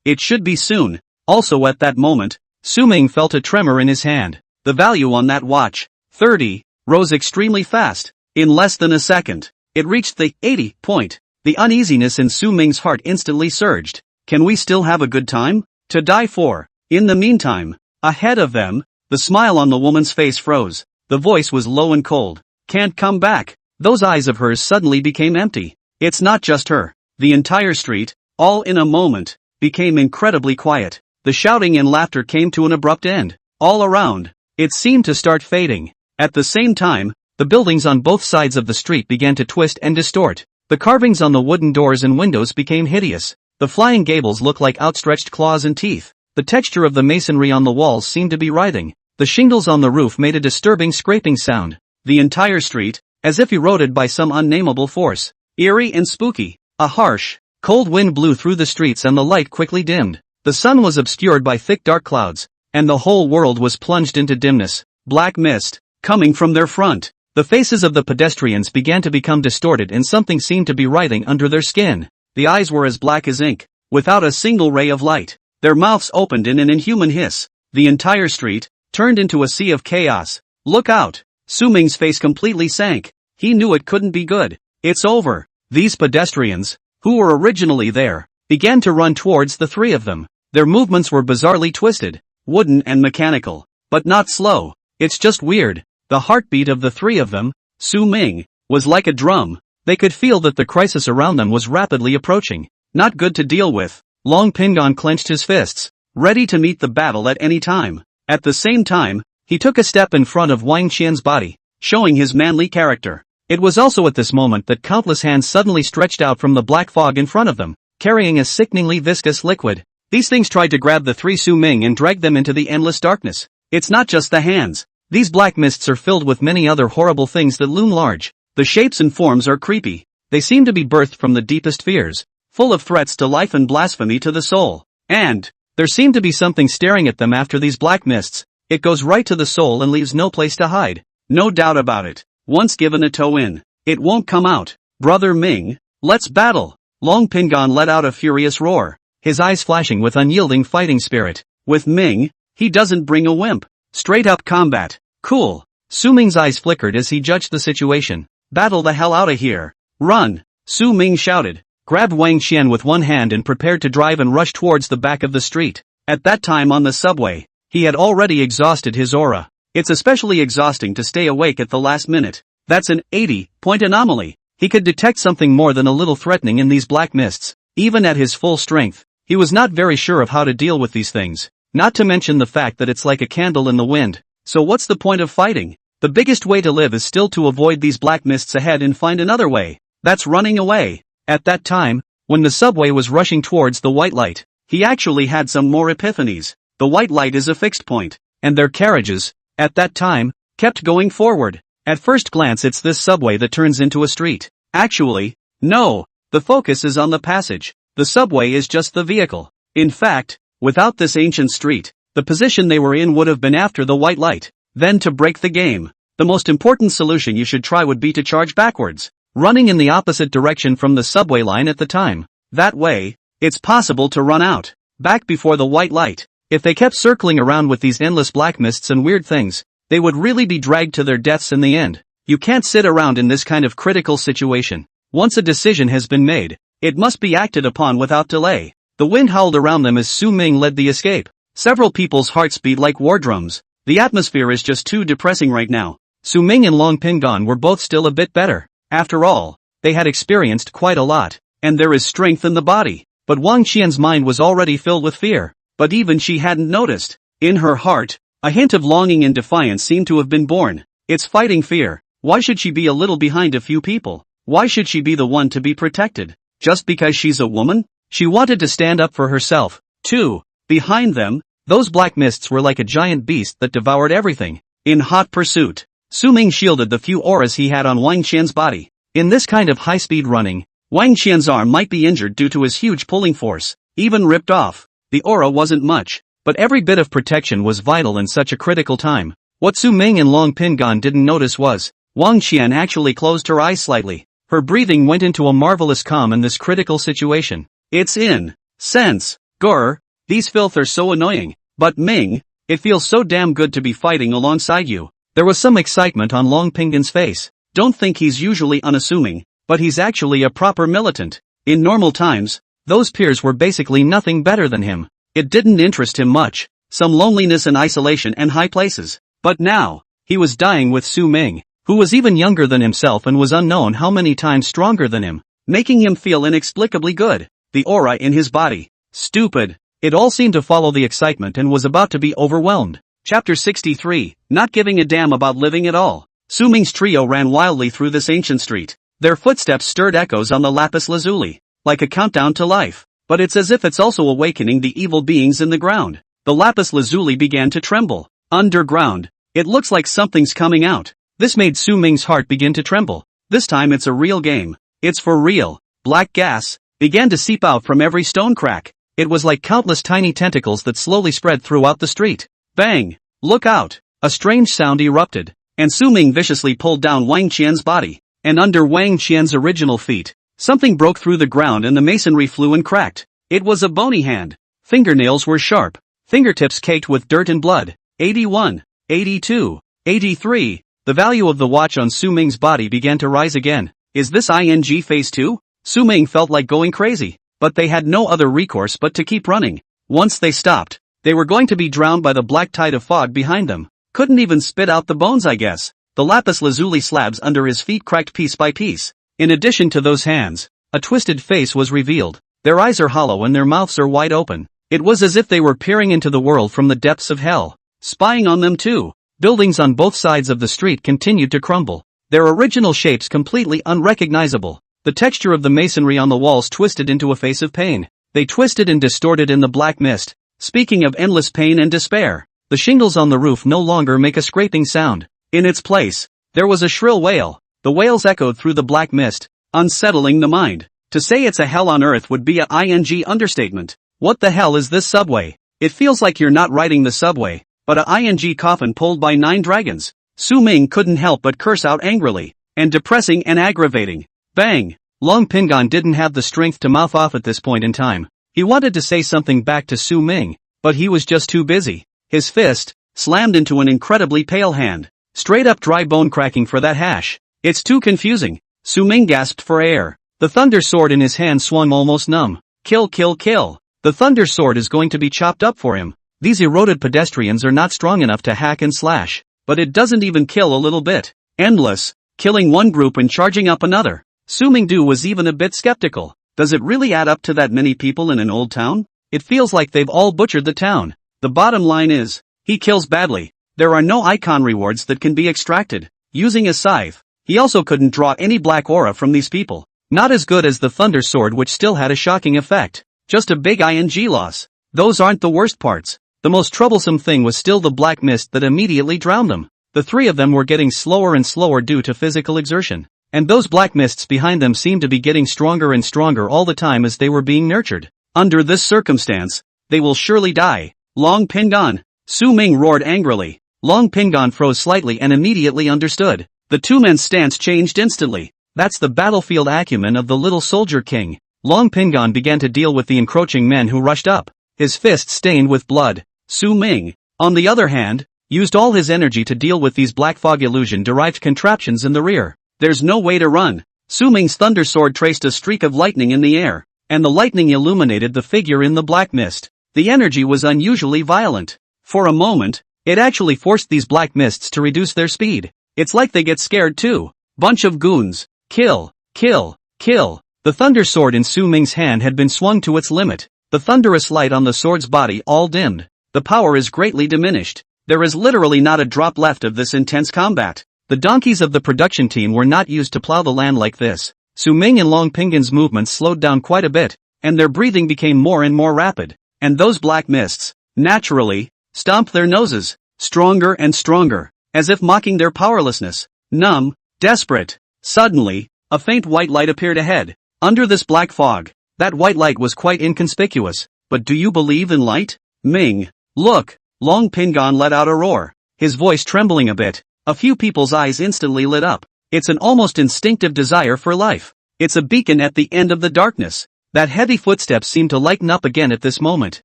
it should be soon. Also at that moment, Su Ming felt a tremor in his hand. The value on that watch, 30, rose extremely fast. In less than a second, it reached the 80 point. The uneasiness in Su Ming's heart instantly surged. Can we still have a good time? To die for. In the meantime, ahead of them, the smile on the woman's face froze. The voice was low and cold. Can't come back. Those eyes of hers suddenly became empty. It's not just her. The entire street, all in a moment, became incredibly quiet. The shouting and laughter came to an abrupt end. All around, it seemed to start fading. At the same time, the buildings on both sides of the street began to twist and distort. The carvings on the wooden doors and windows became hideous. The flying gables looked like outstretched claws and teeth. The The texture of the masonry on the walls seemed to be writhing. The shingles on the roof made a disturbing scraping sound. The entire street, as if eroded by some unnameable force. Eerie and spooky. A harsh, cold wind blew through the streets and the light quickly dimmed. The sun was obscured by thick dark clouds, and the whole world was plunged into dimness. Black mist, coming from their front. The faces of the pedestrians began to become distorted and something seemed to be writhing under their skin. The eyes were as black as ink, without a single ray of light. Their mouths opened in an inhuman hiss. The entire street turned into a sea of chaos. Look out! Su Ming's face completely sank. He knew it couldn't be good. It's over. These pedestrians, who were originally there, began to run towards the three of them. Their movements were bizarrely twisted, wooden and mechanical, but not slow. It's just weird. The heartbeat of the three of them, Su Ming, was like a drum. They could feel that the crisis around them was rapidly approaching. Not good to deal with. Long Pingon clenched his fists, ready to meet the battle at any time. At the same time, he took a step in front of Wang Qian's body, showing his manly character. It was also at this moment that countless hands suddenly stretched out from the black fog in front of them, carrying a sickeningly viscous liquid. These things tried to grab the three Su Ming and drag them into the endless darkness. It's not just the hands. These black mists are filled with many other horrible things that loom large. The shapes and forms are creepy. They seem to be birthed from the deepest fears, full of threats to life and blasphemy to the soul. And there seemed to be something staring at them after these black mists. It goes right to the soul and leaves no place to hide. No doubt about it. Once given a toe in, it won't come out. Brother Ming, let's battle. Long Pingon let out a furious roar, his eyes flashing with unyielding fighting spirit. With Ming, he doesn't bring a wimp. Straight up combat. Cool. Su Ming's eyes flickered as he judged the situation. Battle the hell outta here. Run. Su Ming shouted, grabbed Wang Qian with one hand and prepared to drive and rush towards the back of the street. At that time on the subway, he had already exhausted his aura. It's especially exhausting to stay awake at the last minute. That's an 80-point anomaly. He could detect something more than a little threatening in these black mists. Even at his full strength, he was not very sure of how to deal with these things. Not to mention the fact that it's like a candle in the wind. So what's the point of fighting? The biggest way to live is still to avoid these black mists ahead and find another way. That's running away. At that time, when the subway was rushing towards the white light, he actually had some more epiphanies. The white light is a fixed point, and their carriages, at that time, kept going forward. At first glance it's this subway that turns into a street. Actually, no. The focus is on the passage. The subway is just the vehicle. In fact, without this ancient street, the position they were in would have been after the white light. Then to break the game, the most important solution you should try would be to charge backwards, running in the opposite direction from the subway line at the time. That way, it's possible to run out, back before the white light. If they kept circling around with these endless black mists and weird things, they would really be dragged to their deaths in the end. You can't sit around in this kind of critical situation. Once a decision has been made, it must be acted upon without delay. The wind howled around them as Su Ming led the escape. Several people's hearts beat like war drums. The atmosphere is just too depressing right now. Su Ming and Long Pingon were both still a bit better. After all, they had experienced quite a lot, and there is strength in the body. But Wang Qian's mind was already filled with fear. But even she hadn't noticed. In her heart, a hint of longing and defiance seemed to have been born. It's fighting fear. Why should she be a little behind a few people? Why should she be the one to be protected? Just because she's a woman? She wanted to stand up for herself, too. Behind them, those black mists were like a giant beast that devoured everything. In hot pursuit, Su Ming shielded the few auras he had on Wang Qian's body. In this kind of high-speed running, Wang Qian's arm might be injured due to his huge pulling force, even ripped off. The aura wasn't much, but every bit of protection was vital in such a critical time. What Su Ming and Long Pingon didn't notice was, Wang Qian actually closed her eyes slightly. Her breathing went into a marvelous calm in this critical situation. It's in sense. Grr, these filth are so annoying. But Ming, it feels so damn good to be fighting alongside you. There was some excitement on Long Pingon's face. Don't think he's usually unassuming, but he's actually a proper militant. In normal times, those peers were basically nothing better than him. It didn't interest him much, some loneliness and isolation and high places. But now, he was dying with Su Ming, who was even younger than himself and was unknown how many times stronger than him, making him feel inexplicably good. The aura in his body. Stupid. It all seemed to follow the excitement and was about to be overwhelmed. Chapter 63, Not giving a damn about living at all. Su Ming's trio ran wildly through this ancient street. Their footsteps stirred echoes on the lapis lazuli, like a countdown to life. But it's as if it's also awakening the evil beings in the ground. the lapis lazuli began to tremble. Underground. It looks like something's coming out. This made Su Ming's heart begin to tremble. This time it's a real game. It's for real. Black gas began to seep out from every stone crack. It was like countless tiny tentacles that slowly spread throughout the street. Bang! Look out! A strange sound erupted, and Su Ming viciously pulled down Wang Qian's body. And under Wang Qian's original feet, something broke through the ground and the masonry flew and cracked. It was a bony hand. Fingernails were sharp. Fingertips caked with dirt and blood. 81, 82, 83. The value of the watch on Su Ming's body began to rise again. Is this ING phase 2? Su Ming felt like going crazy, but they had no other recourse but to keep running. Once they stopped, they were going to be drowned by the black tide of fog behind them. Couldn't even spit out the bones, I guess. The lapis lazuli slabs under his feet cracked piece by piece. In addition to those hands, a twisted face was revealed. Their eyes are hollow and their mouths are wide open. It was as if they were peering into the world from the depths of hell. Spying on them too. Buildings on both sides of the street continued to crumble. Their original shapes completely unrecognizable. The texture of the masonry on the walls twisted into a face of pain. They twisted and distorted in the black mist. Speaking of endless pain and despair, the shingles on the roof no longer make a scraping sound. In its place, there was a shrill wail. The wails echoed through the black mist, unsettling the mind. To say it's a hell on earth would be a ING understatement. What the hell is this subway? It feels like you're not riding the subway, but a ING coffin pulled by 9 dragons. Su Ming couldn't help but curse out angrily. And depressing and aggravating. Bang! Long Pingon didn't have the strength to mouth off at this point in time. He wanted to say something back to Su Ming, but he was just too busy. His fist slammed into an incredibly pale hand. Straight up dry bone cracking for that hash. It's too confusing. Su Ming gasped for air. The thunder sword in his hand swung almost numb. Kill, kill, kill. The thunder sword is going to be chopped up for him. These eroded pedestrians are not strong enough to hack and slash. But it doesn't even kill a little bit. Endless. Killing one group and charging up another. Su Mingdu was even a bit skeptical. Does it really add up to that many people in an old town? It feels like they've all butchered the town. The bottom line is, he kills badly. There are no icon rewards that can be extracted. Using a scythe, he also couldn't draw any black aura from these people. Not as good as the thunder sword, which still had a shocking effect. Just a big ING loss. Those aren't the worst parts. The most troublesome thing was still the black mist that immediately drowned them. The three of them were getting slower and slower due to physical exertion. And those black mists behind them seemed to be getting stronger and stronger all the time as they were being nurtured. Under this circumstance, they will surely die. Long Pingon! Su Ming roared angrily. Long Pingon froze slightly and immediately understood. The two men's stance changed instantly. That's the battlefield acumen of the little soldier king. Long Pingon began to deal with the encroaching men who rushed up. His fists stained with blood. Su Ming, on the other hand, used all his energy to deal with these black fog illusion-derived contraptions in the rear. There's no way to run. Su Ming's thunder sword traced a streak of lightning in the air, and the lightning illuminated the figure in the black mist. The energy was unusually violent. For a moment, it actually forced these black mists to reduce their speed. It's like they get scared too. Bunch of goons. Kill, kill, kill. The thunder sword in Su Ming's hand had been swung to its limit. The thunderous light on the sword's body all dimmed. The power is greatly diminished. There is literally not a drop left of this intense combat. The donkeys of the production team were not used to plow the land like this. Su Ming and Long Pingon's movements slowed down quite a bit, and their breathing became more and more rapid. And those black mists, naturally, stomped their noses, stronger and stronger, as if mocking their powerlessness. Numb, desperate. Suddenly, a faint white light appeared ahead. Under this black fog, that white light was quite inconspicuous. But do you believe in light? Ming, look! Long Pingon let out a roar, his voice trembling a bit. A few people's eyes instantly lit up. It's an almost instinctive desire for life. It's a beacon at the end of the darkness. That heavy footsteps seemed to lighten up again at this moment.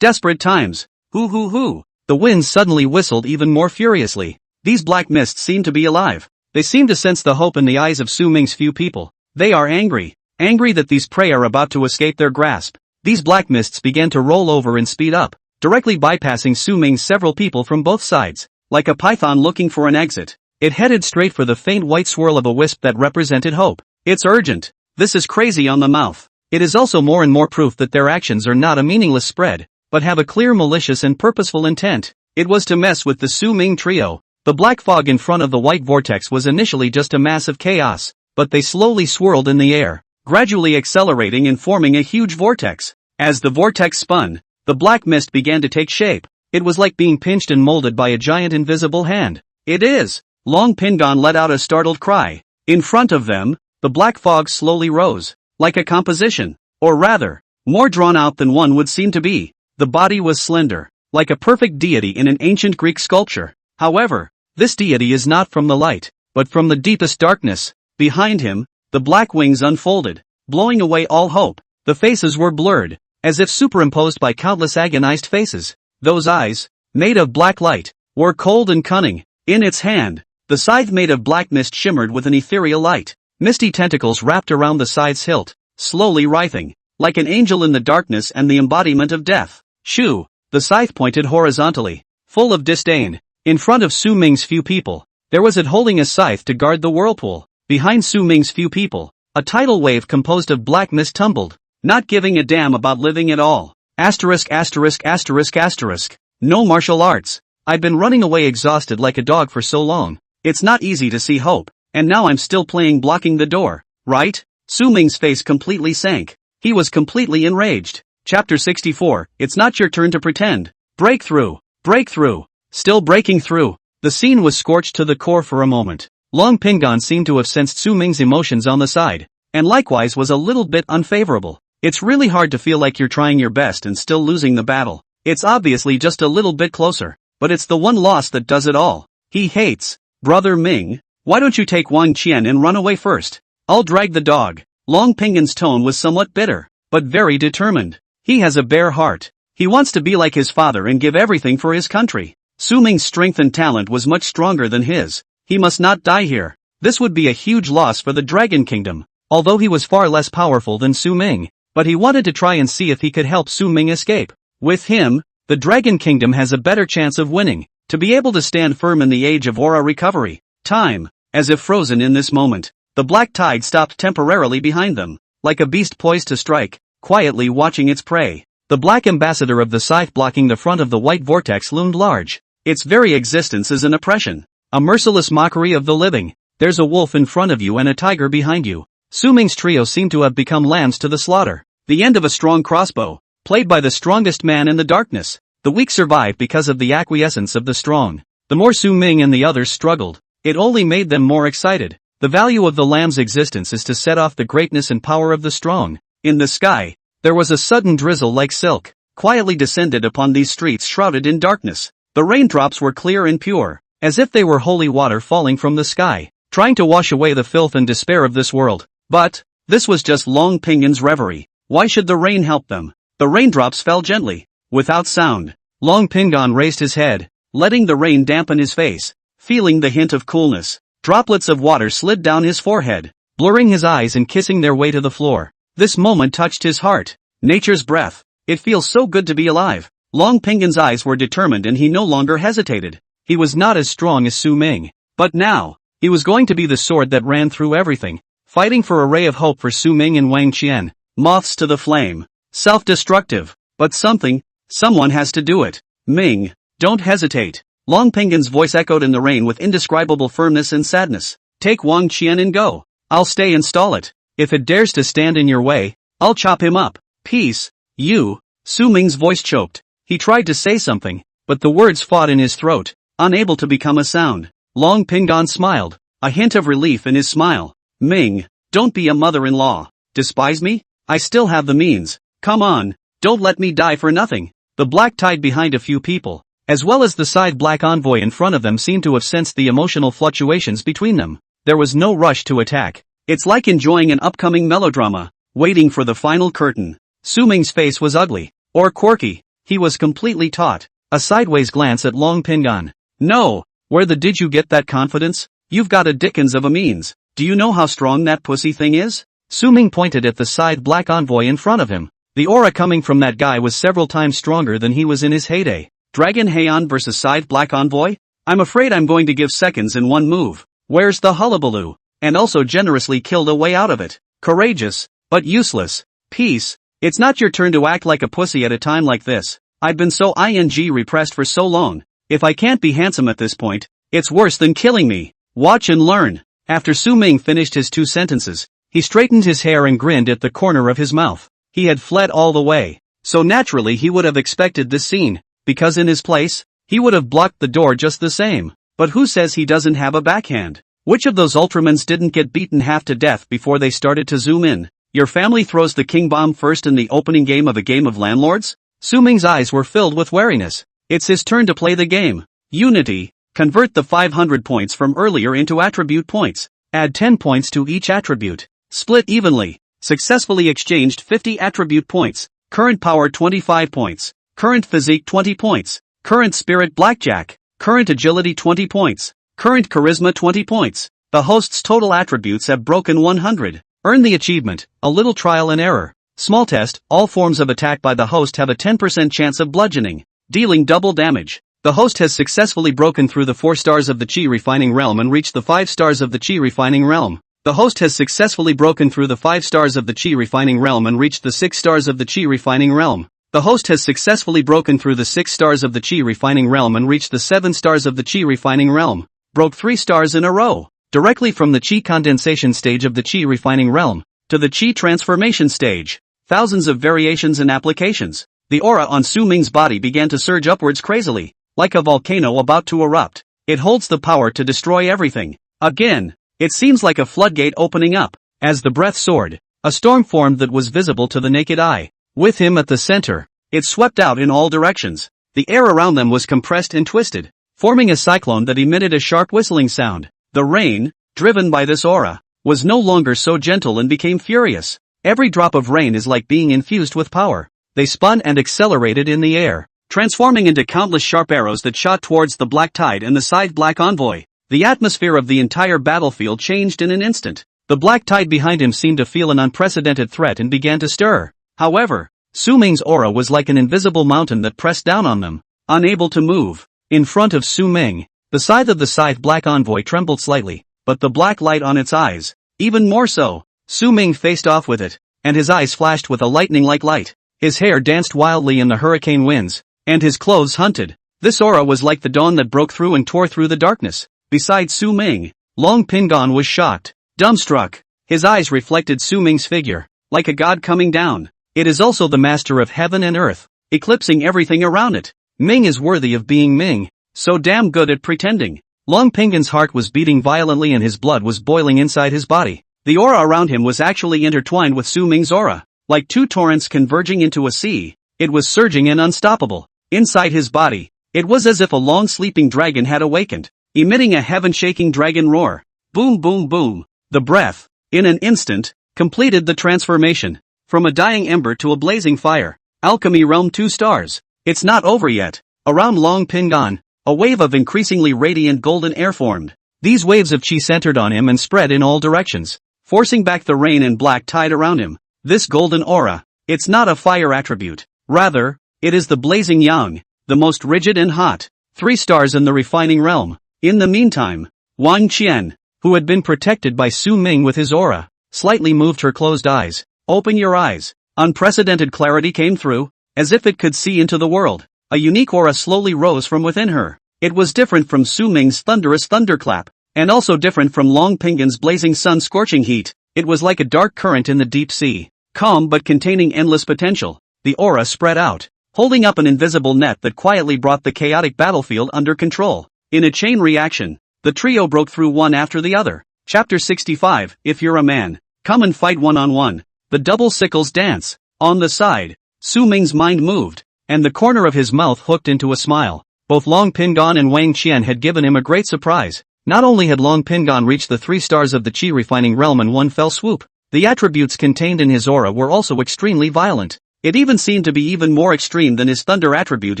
Desperate times. Hoo hoo hoo. The wind suddenly whistled even more furiously. These black mists seem to be alive. They seem to sense the hope in the eyes of Su Ming's few people. They are angry. Angry that these prey are about to escape their grasp. These black mists began to roll over and speed up, directly bypassing Su Ming's several people from both sides. Like a python looking for an exit, it headed straight for the faint white swirl of a wisp that represented hope. It's urgent. This is crazy on the mouth. It is also more and more proof that their actions are not a meaningless spread, but have a clear malicious and purposeful intent. It was to mess with the Su Ming trio. The black fog in front of the white vortex was initially just a mass of chaos, but they slowly swirled in the air, gradually accelerating and forming a huge vortex. As the vortex spun, the black mist began to take shape. It was like being pinched and molded by a giant invisible hand. It is! Long Pingon let out a startled cry. In front of them, the black fog slowly rose, like a composition, or rather, more drawn out than one would seem to be. The body was slender, like a perfect deity in an ancient Greek sculpture. However, this deity is not from the light, but from the deepest darkness. Behind him, the black wings unfolded, blowing away all hope. The faces were blurred, as if superimposed by countless agonized faces. Those eyes, made of black light, were cold and cunning. In its hand, the scythe made of black mist shimmered with an ethereal light. Misty tentacles wrapped around the scythe's hilt, slowly writhing, like an angel in the darkness and the embodiment of death. Shoo! The scythe pointed horizontally, full of disdain. In front of Su Ming's few people, there was it holding a scythe to guard the whirlpool. Behind Su Ming's few people, a tidal wave composed of black mist tumbled, not giving a damn about living at all. Asterisk asterisk asterisk asterisk. No martial arts. I've been running away exhausted like a dog for so long. It's not easy to see hope, and now I'm still playing blocking the door, right? Su Ming's face completely sank. He was completely enraged. Chapter 64, It's not your turn to pretend. Breakthrough. Breakthrough. Still breaking through. The scene was scorched to the core for a moment. Long Pingon seemed to have sensed Su Ming's emotions on the side, and likewise was a little bit unfavorable. It's really hard to feel like you're trying your best and still losing the battle. It's obviously just a little bit closer, but it's the one loss that does it all. He hates. Brother Ming, why don't you take Wang Qian and run away first? I'll drag the dog. Long Pingon's tone was somewhat bitter, but very determined. He has a bare heart. He wants to be like his father and give everything for his country. Su Ming's strength and talent was much stronger than his. He must not die here. This would be a huge loss for the Dragon Kingdom, although he was far less powerful than Su Ming. But he wanted to try and see if he could help Su Ming escape. With him, the Dragon Kingdom has a better chance of winning, to be able to stand firm in the age of aura recovery. Time, as if frozen in this moment, the black tide stopped temporarily behind them, like a beast poised to strike, quietly watching its prey. The black ambassador of the scythe blocking the front of the white vortex loomed large. Its very existence is an oppression, a merciless mockery of the living. There's a wolf in front of you and a tiger behind you. Su Ming's trio seemed to have become lambs to the slaughter. The end of a strong crossbow, played by the strongest man in the darkness. The weak survived because of the acquiescence of the strong. The more Su Ming and the others struggled, it only made them more excited. The value of the lamb's existence is to set off the greatness and power of the strong. In the sky, there was a sudden drizzle like silk, quietly descended upon these streets shrouded in darkness. The raindrops were clear and pure, as if they were holy water falling from the sky, trying to wash away the filth and despair of this world. But, this was just Long Pingon's reverie. Why should the rain help them? The raindrops fell gently, without sound. Long Pingon raised his head, letting the rain dampen his face, feeling the hint of coolness. Droplets of water slid down his forehead, blurring his eyes and kissing their way to the floor. This moment touched his heart. Nature's breath. It feels so good to be alive. Long Pingon's eyes were determined and he no longer hesitated. He was not as strong as Su Ming, but now, he was going to be the sword that ran through everything, fighting for a ray of hope for Su Ming and Wang Qian. Moths to the flame. Self-destructive. But someone has to do it. Ming, don't hesitate. Long Pingon's voice echoed in the rain with indescribable firmness and sadness. Take Wang Qian and go. I'll stay and stall it. If it dares to stand in your way, I'll chop him up. Peace. You. Su Ming's voice choked. He tried to say something, but the words fought in his throat, unable to become a sound. Long Pingon smiled, a hint of relief in his smile. Ming, don't be a mother-in-law. Despise me? I still have the means. Come on, don't let me die for nothing. The black tide behind a few people, as well as the side black envoy in front of them seemed to have sensed the emotional fluctuations between them. There was no rush to attack. It's like enjoying an upcoming melodrama, waiting for the final curtain. Su Ming's face was ugly, or quirky. He was completely taut. A sideways glance at Long Pingon. No, where the did you get that confidence? You've got a dickens of a means. Do you know how strong that pussy thing is? Su Ming pointed at the side black envoy in front of him. The aura coming from that guy was several times stronger than he was in his heyday. Dragon Heian versus side black envoy? I'm afraid I'm going to give seconds in one move. Where's the hullabaloo? And also generously killed a way out of it. Courageous, but useless. Peace. It's not your turn to act like a pussy at a time like this. I've been so repressed for so long. If I can't be handsome at this point, it's worse than killing me. Watch and learn. After Su Ming finished his 2 sentences, he straightened his hair and grinned at the corner of his mouth. He had fled all the way, so naturally he would have expected this scene. because in his place, he would have blocked the door just the same. But who says he doesn't have a backhand? Which of those Ultramans didn't get beaten half to death before they started to zoom in? Your family throws the king bomb first in the opening game of a game of landlords? Su Ming's eyes were filled with wariness. It's his turn to play the game. Unity. Convert the 500 points from earlier into attribute points. Add 10 points to each attribute. Split evenly. Successfully exchanged 50 attribute points. Current power 25 points. Current physique 20 points. Current spirit blackjack. Current agility 20 points. Current charisma 20 points. The host's total attributes have broken 100. Earn the achievement, a little trial and error. Small test, all forms of attack by the host have a 10% chance of bludgeoning, dealing double damage. The host has successfully broken through the 4 stars of the Chi Refining Realm and reached the 5 stars of the Chi Refining Realm. The host has successfully broken through the 5 stars of the Chi Refining Realm and reached the 6 stars of the Chi Refining Realm. The host has successfully broken through the 6 stars of the Chi Refining Realm and reached the 7 stars of the Chi Refining Realm. Broke 3 stars in a row. Directly from the Chi condensation stage of the Chi Refining Realm to the Chi transformation stage. Thousands of variations and applications. The aura on Su Ming's body began to surge upwards crazily, like a volcano about to erupt. It holds the power to destroy everything. Again, it seems like a floodgate opening up. As the breath soared, a storm formed that was visible to the naked eye. With him at the center, it swept out in all directions. The air around them was compressed and twisted, forming a cyclone that emitted a sharp whistling sound. The rain, driven by this aura, was no longer so gentle and became furious. Every drop of rain is like being infused with power. They spun and accelerated in the air, transforming into countless sharp arrows that shot towards the Black Tide and the Scythe Black Envoy. The atmosphere of the entire battlefield changed in an instant. The Black Tide behind him seemed to feel an unprecedented threat and began to stir. However, Su Ming's aura was like an invisible mountain that pressed down on them, unable to move. In front of Su Ming, the scythe of the Scythe Black Envoy trembled slightly, but the black light on its eyes, even more so. Su Ming faced off with it, and his eyes flashed with a lightning-like light. His hair danced wildly in the hurricane winds, and his clothes hunted. This aura was like the dawn that broke through and tore through the darkness. Beside Su Ming, Long Pingon was shocked, dumbstruck. His eyes reflected Su Ming's figure, like a god coming down. It is also the master of heaven and earth, eclipsing everything around it. Ming is worthy of being Ming, so damn good at pretending. Long Pingon's heart was beating violently and his blood was boiling inside his body. The aura around him was actually intertwined with Su Ming's aura, like 2 torrents converging into a sea. It was surging and unstoppable. Inside his body, it was as if a long-sleeping dragon had awakened, emitting a heaven-shaking dragon roar. Boom boom boom. The breath, in an instant, completed the transformation. From a dying ember to a blazing fire. Alchemy Realm 2 stars. It's not over yet. Around Long Pingon, a wave of increasingly radiant golden air formed. These waves of chi centered on him and spread in all directions, forcing back the rain and black tide around him. This golden aura, it's not a fire attribute. Rather, it is the blazing yang, the most rigid and hot. 3 stars in the refining realm. In the meantime, Wang Qian, who had been protected by Su Ming with his aura, slightly moved her closed eyes. Open your eyes. Unprecedented clarity came through, as if it could see into the world. A unique aura slowly rose from within her. It was different from Su Ming's thunderous thunderclap, and also different from Long Pingon's blazing sun-scorching heat. It was like a dark current in the deep sea, calm but containing endless potential. The aura spread out, holding up an invisible net that quietly brought the chaotic battlefield under control. In a chain reaction, the trio broke through one after the other. Chapter 65, If You're a Man, come and fight one-on-one. The double sickles dance. On the side, Su Ming's mind moved, and the corner of his mouth hooked into a smile. Both Long Pingon and Wang Qian had given him a great surprise. Not only had Long Pingon reached the 3 stars of the Chi Refining Realm in one fell swoop, the attributes contained in his aura were also extremely violent. It even seemed to be even more extreme than his thunder attribute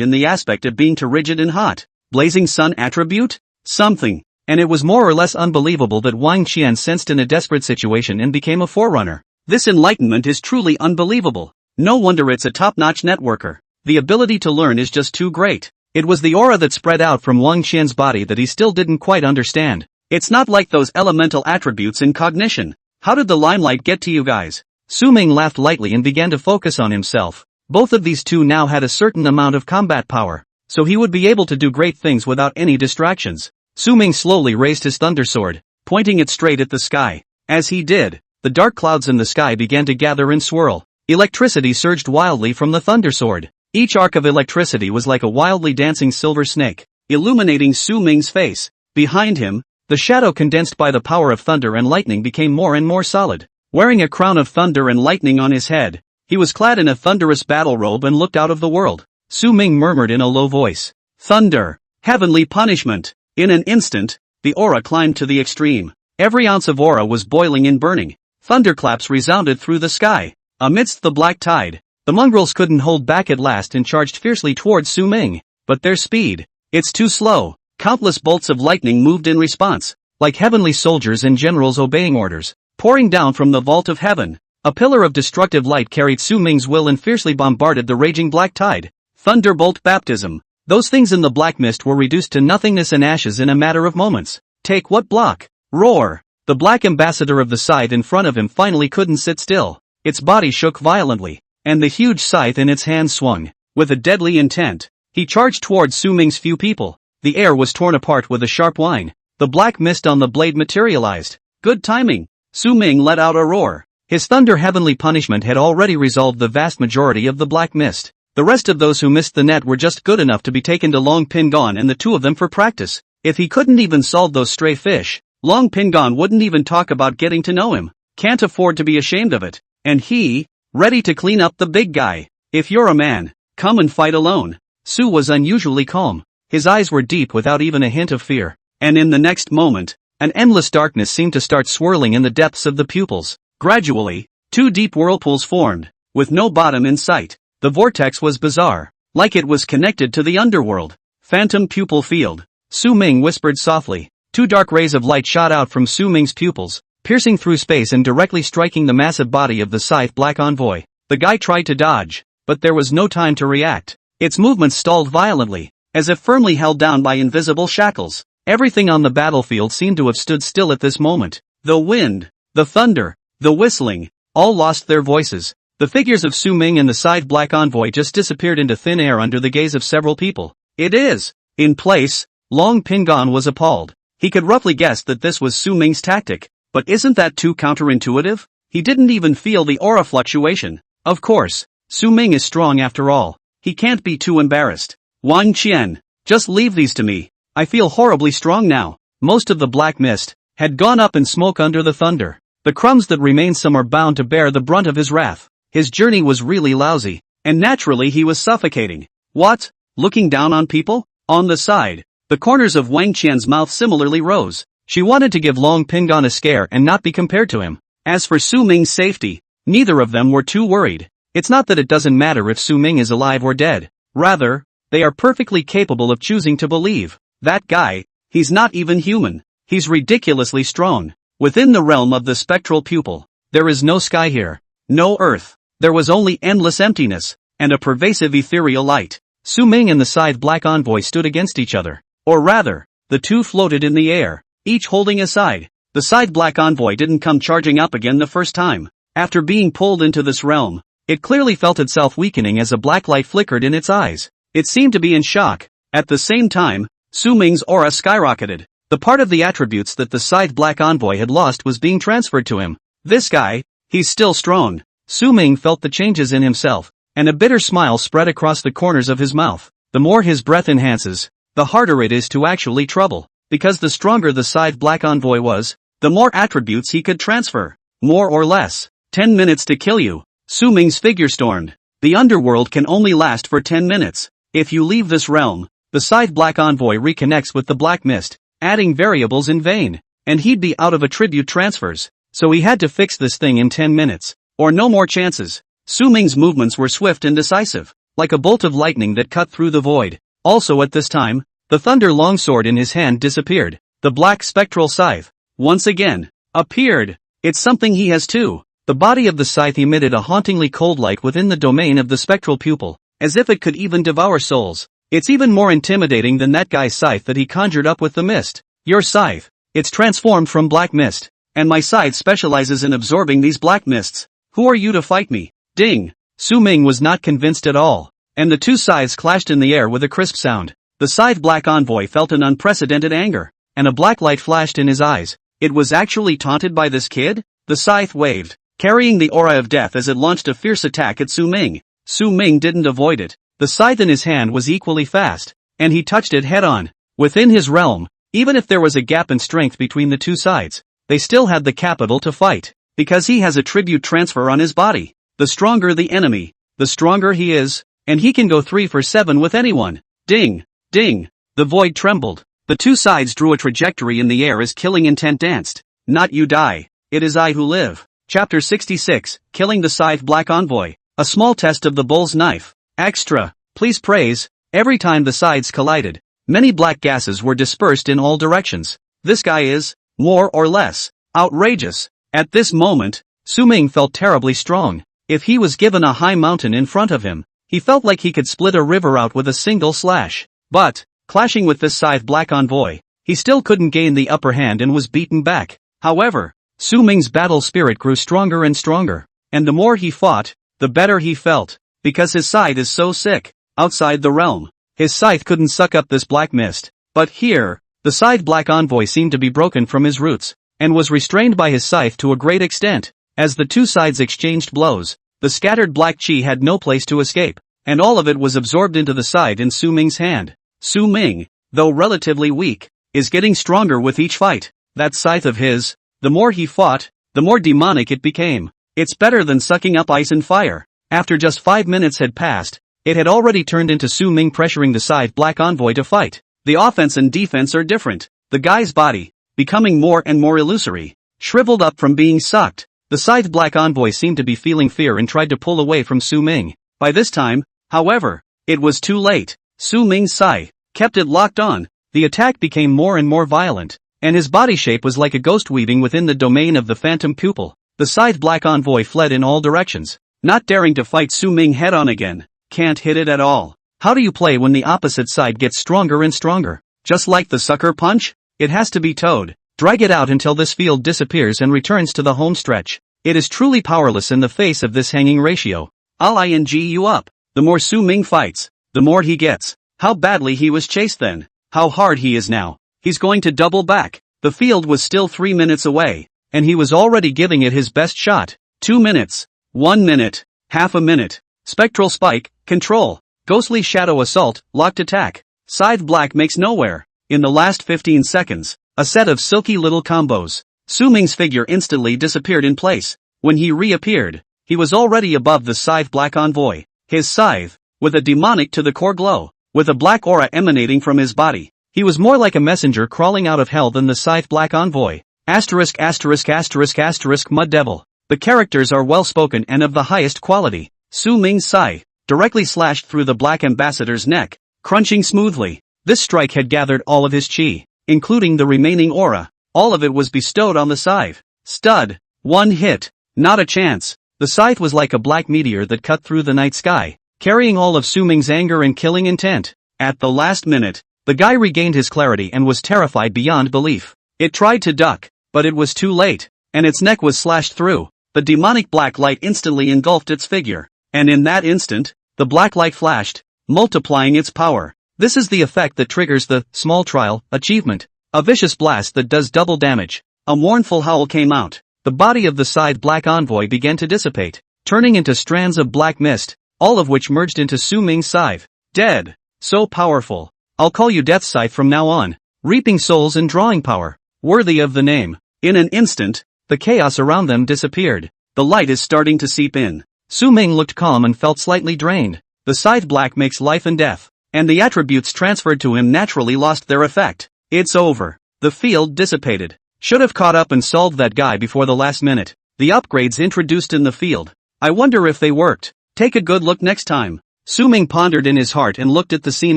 in the aspect of being too rigid and hot. Blazing sun attribute? Something. And it was more or less unbelievable that Wang Qian sensed in a desperate situation and became a forerunner. This enlightenment is truly unbelievable. No wonder it's a top-notch networker. The ability to learn is just too great. It was the aura that spread out from Wang Qian's body that he still didn't quite understand. It's not like those elemental attributes in cognition. How did the limelight get to you guys? Su Ming laughed lightly and began to focus on himself. Both of these two now had a certain amount of combat power, so he would be able to do great things without any distractions. Su Ming slowly raised his thunder sword, pointing it straight at the sky. As he did, the dark clouds in the sky began to gather and swirl. Electricity surged wildly from the thunder sword. Each arc of electricity was like a wildly dancing silver snake, illuminating Su Ming's face. Behind him, the shadow condensed by the power of thunder and lightning became more and more solid. Wearing a crown of thunder and lightning on his head, he was clad in a thunderous battle robe and looked out of the world. Su Ming murmured in a low voice, "Thunder! Heavenly punishment!" In an instant, the aura climbed to the extreme. Every ounce of aura was boiling and burning. Thunderclaps resounded through the sky. Amidst the black tide, the mongrels couldn't hold back at last and charged fiercely towards Su Ming. But their speed, it's too slow. Countless bolts of lightning moved in response, like heavenly soldiers and generals obeying orders, pouring down from the vault of heaven. A pillar of destructive light carried Su Ming's will and fiercely bombarded the raging black tide. Thunderbolt baptism. Those things in the black mist were reduced to nothingness and ashes in a matter of moments. Take what block? Roar! The black ambassador of the scythe in front of him finally couldn't sit still. Its body shook violently, and the huge scythe in its hand swung. With a deadly intent, he charged towards Su Ming's few people. The air was torn apart with a sharp whine. The black mist on the blade materialized. Good timing! Su Ming let out a roar. His thunder heavenly punishment had already resolved the vast majority of the black mist. The rest of those who missed the net were just good enough to be taken to Long Pingon and the two of them for practice. If he couldn't even solve those stray fish, Long Pingon wouldn't even talk about getting to know him. Can't afford to be ashamed of it. And he, ready to clean up the big guy. If you're a man, come and fight alone. Su was unusually calm. His eyes were deep without even a hint of fear. And in the next moment, an endless darkness seemed to start swirling in the depths of the pupils. Gradually, two deep whirlpools formed, with no bottom in sight. The vortex was bizarre, like it was connected to the underworld. Phantom pupil field. Su Ming whispered softly. Two dark rays of light shot out from Su Ming's pupils, piercing through space and directly striking the massive body of the scythe black envoy. The guy tried to dodge, but there was no time to react. Its movements stalled violently, as if firmly held down by invisible shackles. Everything on the battlefield seemed to have stood still at this moment. The wind, the thunder, the whistling, all lost their voices. The figures of Su Ming and the scythe black envoy just disappeared into thin air under the gaze of several people. It is, in place. Long Pingon was appalled. He could roughly guess that this was Su Ming's tactic, but isn't that too counterintuitive? He didn't even feel the aura fluctuation. Of course, Su Ming is strong after all. He can't be too embarrassed. Wang Qian, just leave these to me. I feel horribly strong now. Most of the black mist had gone up in smoke under the thunder. The crumbs that remained some are bound to bear the brunt of his wrath. His journey was really lousy, and naturally he was suffocating. What? Looking down on people? On the side, the corners of Wang Qian's mouth similarly rose. She wanted to give Long Pingon a scare and not be compared to him. As for Su Ming's safety, neither of them were too worried. It's not that it doesn't matter if Su Ming is alive or dead. Rather, they are perfectly capable of choosing to believe. That guy, he's not even human. He's ridiculously strong. Within the realm of the spectral pupil, there is no sky here. No earth. There was only endless emptiness, and a pervasive ethereal light. Su Ming and the scythe black envoy stood against each other. Or rather, the two floated in the air, each holding a side. The scythe black envoy didn't come charging up again the first time. After being pulled into this realm, it clearly felt itself weakening as a black light flickered in its eyes. It seemed to be in shock. At the same time, Su Ming's aura skyrocketed. The part of the attributes that the scythe black envoy had lost was being transferred to him. This guy, he's still strong. Su Ming felt the changes in himself, and a bitter smile spread across the corners of his mouth. The more his breath enhances, the harder it is to actually trouble, because the stronger the scythe black envoy was, the more attributes he could transfer. More or less. 10 minutes to kill you. Su Ming's figure stormed. The underworld can only last for 10 minutes. If you leave this realm, the scythe black envoy reconnects with the black mist, adding variables in vain, and he'd be out of attribute transfers. So he had to fix this thing in 10 minutes. Or no more chances. Su Ming's movements were swift and decisive, like a bolt of lightning that cut through the void. Also at this time, the thunder longsword in his hand disappeared. The black spectral scythe, once again, appeared. It's something he has too. The body of the scythe emitted a hauntingly cold light within the domain of the spectral pupil, as if it could even devour souls. It's even more intimidating than that guy's scythe that he conjured up with the mist. Your scythe, it's transformed from black mist, and my scythe specializes in absorbing these black mists. Who are you to fight me? Ding! Su Ming was not convinced at all, and the two scythes clashed in the air with a crisp sound. The scythe black envoy felt an unprecedented anger, and a black light flashed in his eyes. It was actually taunted by this kid? The scythe waved, carrying the aura of death as it launched a fierce attack at Su Ming. Su Ming didn't avoid it. The scythe in his hand was equally fast, and he touched it head-on. Within his realm, even if there was a gap in strength between the two sides, they still had the capital to fight, because he has a tribute transfer on his body. The stronger the enemy, the stronger he is, and he can go 3 for 7 with anyone. Ding! Ding! The void trembled. The two sides drew a trajectory in the air as killing intent danced. Not you die, it is I who live. Chapter 66, Killing the Scythe Black Envoy. A small test of the bull's knife. Extra, please praise. Every time the sides collided, many black gases were dispersed in all directions. This guy is, more or less, outrageous. At this moment, Su Ming felt terribly strong. If he was given a high mountain in front of him, he felt like he could split a river out with a single slash. But, clashing with this scythe black envoy, he still couldn't gain the upper hand and was beaten back. However, Su Ming's battle spirit grew stronger and stronger, and the more he fought, the better he felt, because his scythe is so sick. Outside the realm, his scythe couldn't suck up this black mist, but here, the scythe black envoy seemed to be broken from his roots, and was restrained by his scythe to a great extent. As the two sides exchanged blows, the scattered black chi had no place to escape, and all of it was absorbed into the scythe in Su Ming's hand. Su Ming, though relatively weak, is getting stronger with each fight. That scythe of his, the more he fought, the more demonic it became. It's better than sucking up ice and fire. After just 5 minutes had passed, it had already turned into Su Ming pressuring the scythe black envoy to fight. The offense and defense are different. The guy's body, becoming more and more illusory, shriveled up from being sucked. The scythe black envoy seemed to be feeling fear and tried to pull away from Su Ming. By this time, however, it was too late. Su Ming's scythe kept it locked on. The attack became more and more violent, and his body shape was like a ghost weaving within the domain of the phantom pupil. The scythe black envoy fled in all directions, not daring to fight Su Ming head-on again. Can't hit it at all. How do you play when the opposite side gets stronger and stronger? Just like the sucker punch? It has to be towed. Drag it out until this field disappears and returns to the home stretch. It is truly powerless in the face of this hanging ratio. I'll ing you up. The more Su Ming fights, the more he gets. How badly he was chased then. How hard he is now. He's going to double back. The field was still 3 minutes away, and he was already giving it his best shot. 2 minutes. 1 minute. Half a minute. Spectral spike, control. Ghostly shadow assault, locked attack. Scythe black makes nowhere. In the last 15 seconds, a set of silky little combos. Su Ming's figure instantly disappeared in place. When he reappeared, he was already above the scythe black envoy. His scythe, with a demonic to the core glow, with a black aura emanating from his body. He was more like a messenger crawling out of hell than the scythe black envoy. Asterisk asterisk asterisk asterisk mud devil. The characters are well spoken and of the highest quality. Su Ming's scythe directly slashed through the black ambassador's neck, crunching smoothly. This strike had gathered all of his chi, including the remaining aura. All of it was bestowed on the scythe. Stud. One hit. Not a chance. The scythe was like a black meteor that cut through the night sky, carrying all of Su Ming's anger and killing intent. At the last minute, the guy regained his clarity and was terrified beyond belief. It tried to duck, but it was too late, and its neck was slashed through. The demonic black light instantly engulfed its figure, and in that instant, the black light flashed, multiplying its power. This is the effect that triggers the small trial achievement. A vicious blast that does double damage. A mournful howl came out. The body of the scythe black envoy began to dissipate, turning into strands of black mist, all of which merged into Su Ming's scythe. Dead. So powerful. I'll call you Death Scythe from now on. Reaping souls and drawing power. Worthy of the name. In an instant, the chaos around them disappeared. The light is starting to seep in. Su Ming looked calm and felt slightly drained. The scythe black makes life and death, and the attributes transferred to him naturally lost their effect. It's over. The field dissipated. Should have caught up and solved that guy before the last minute. The upgrades introduced in the field. I wonder if they worked. Take a good look next time. Su Ming pondered in his heart and looked at the scene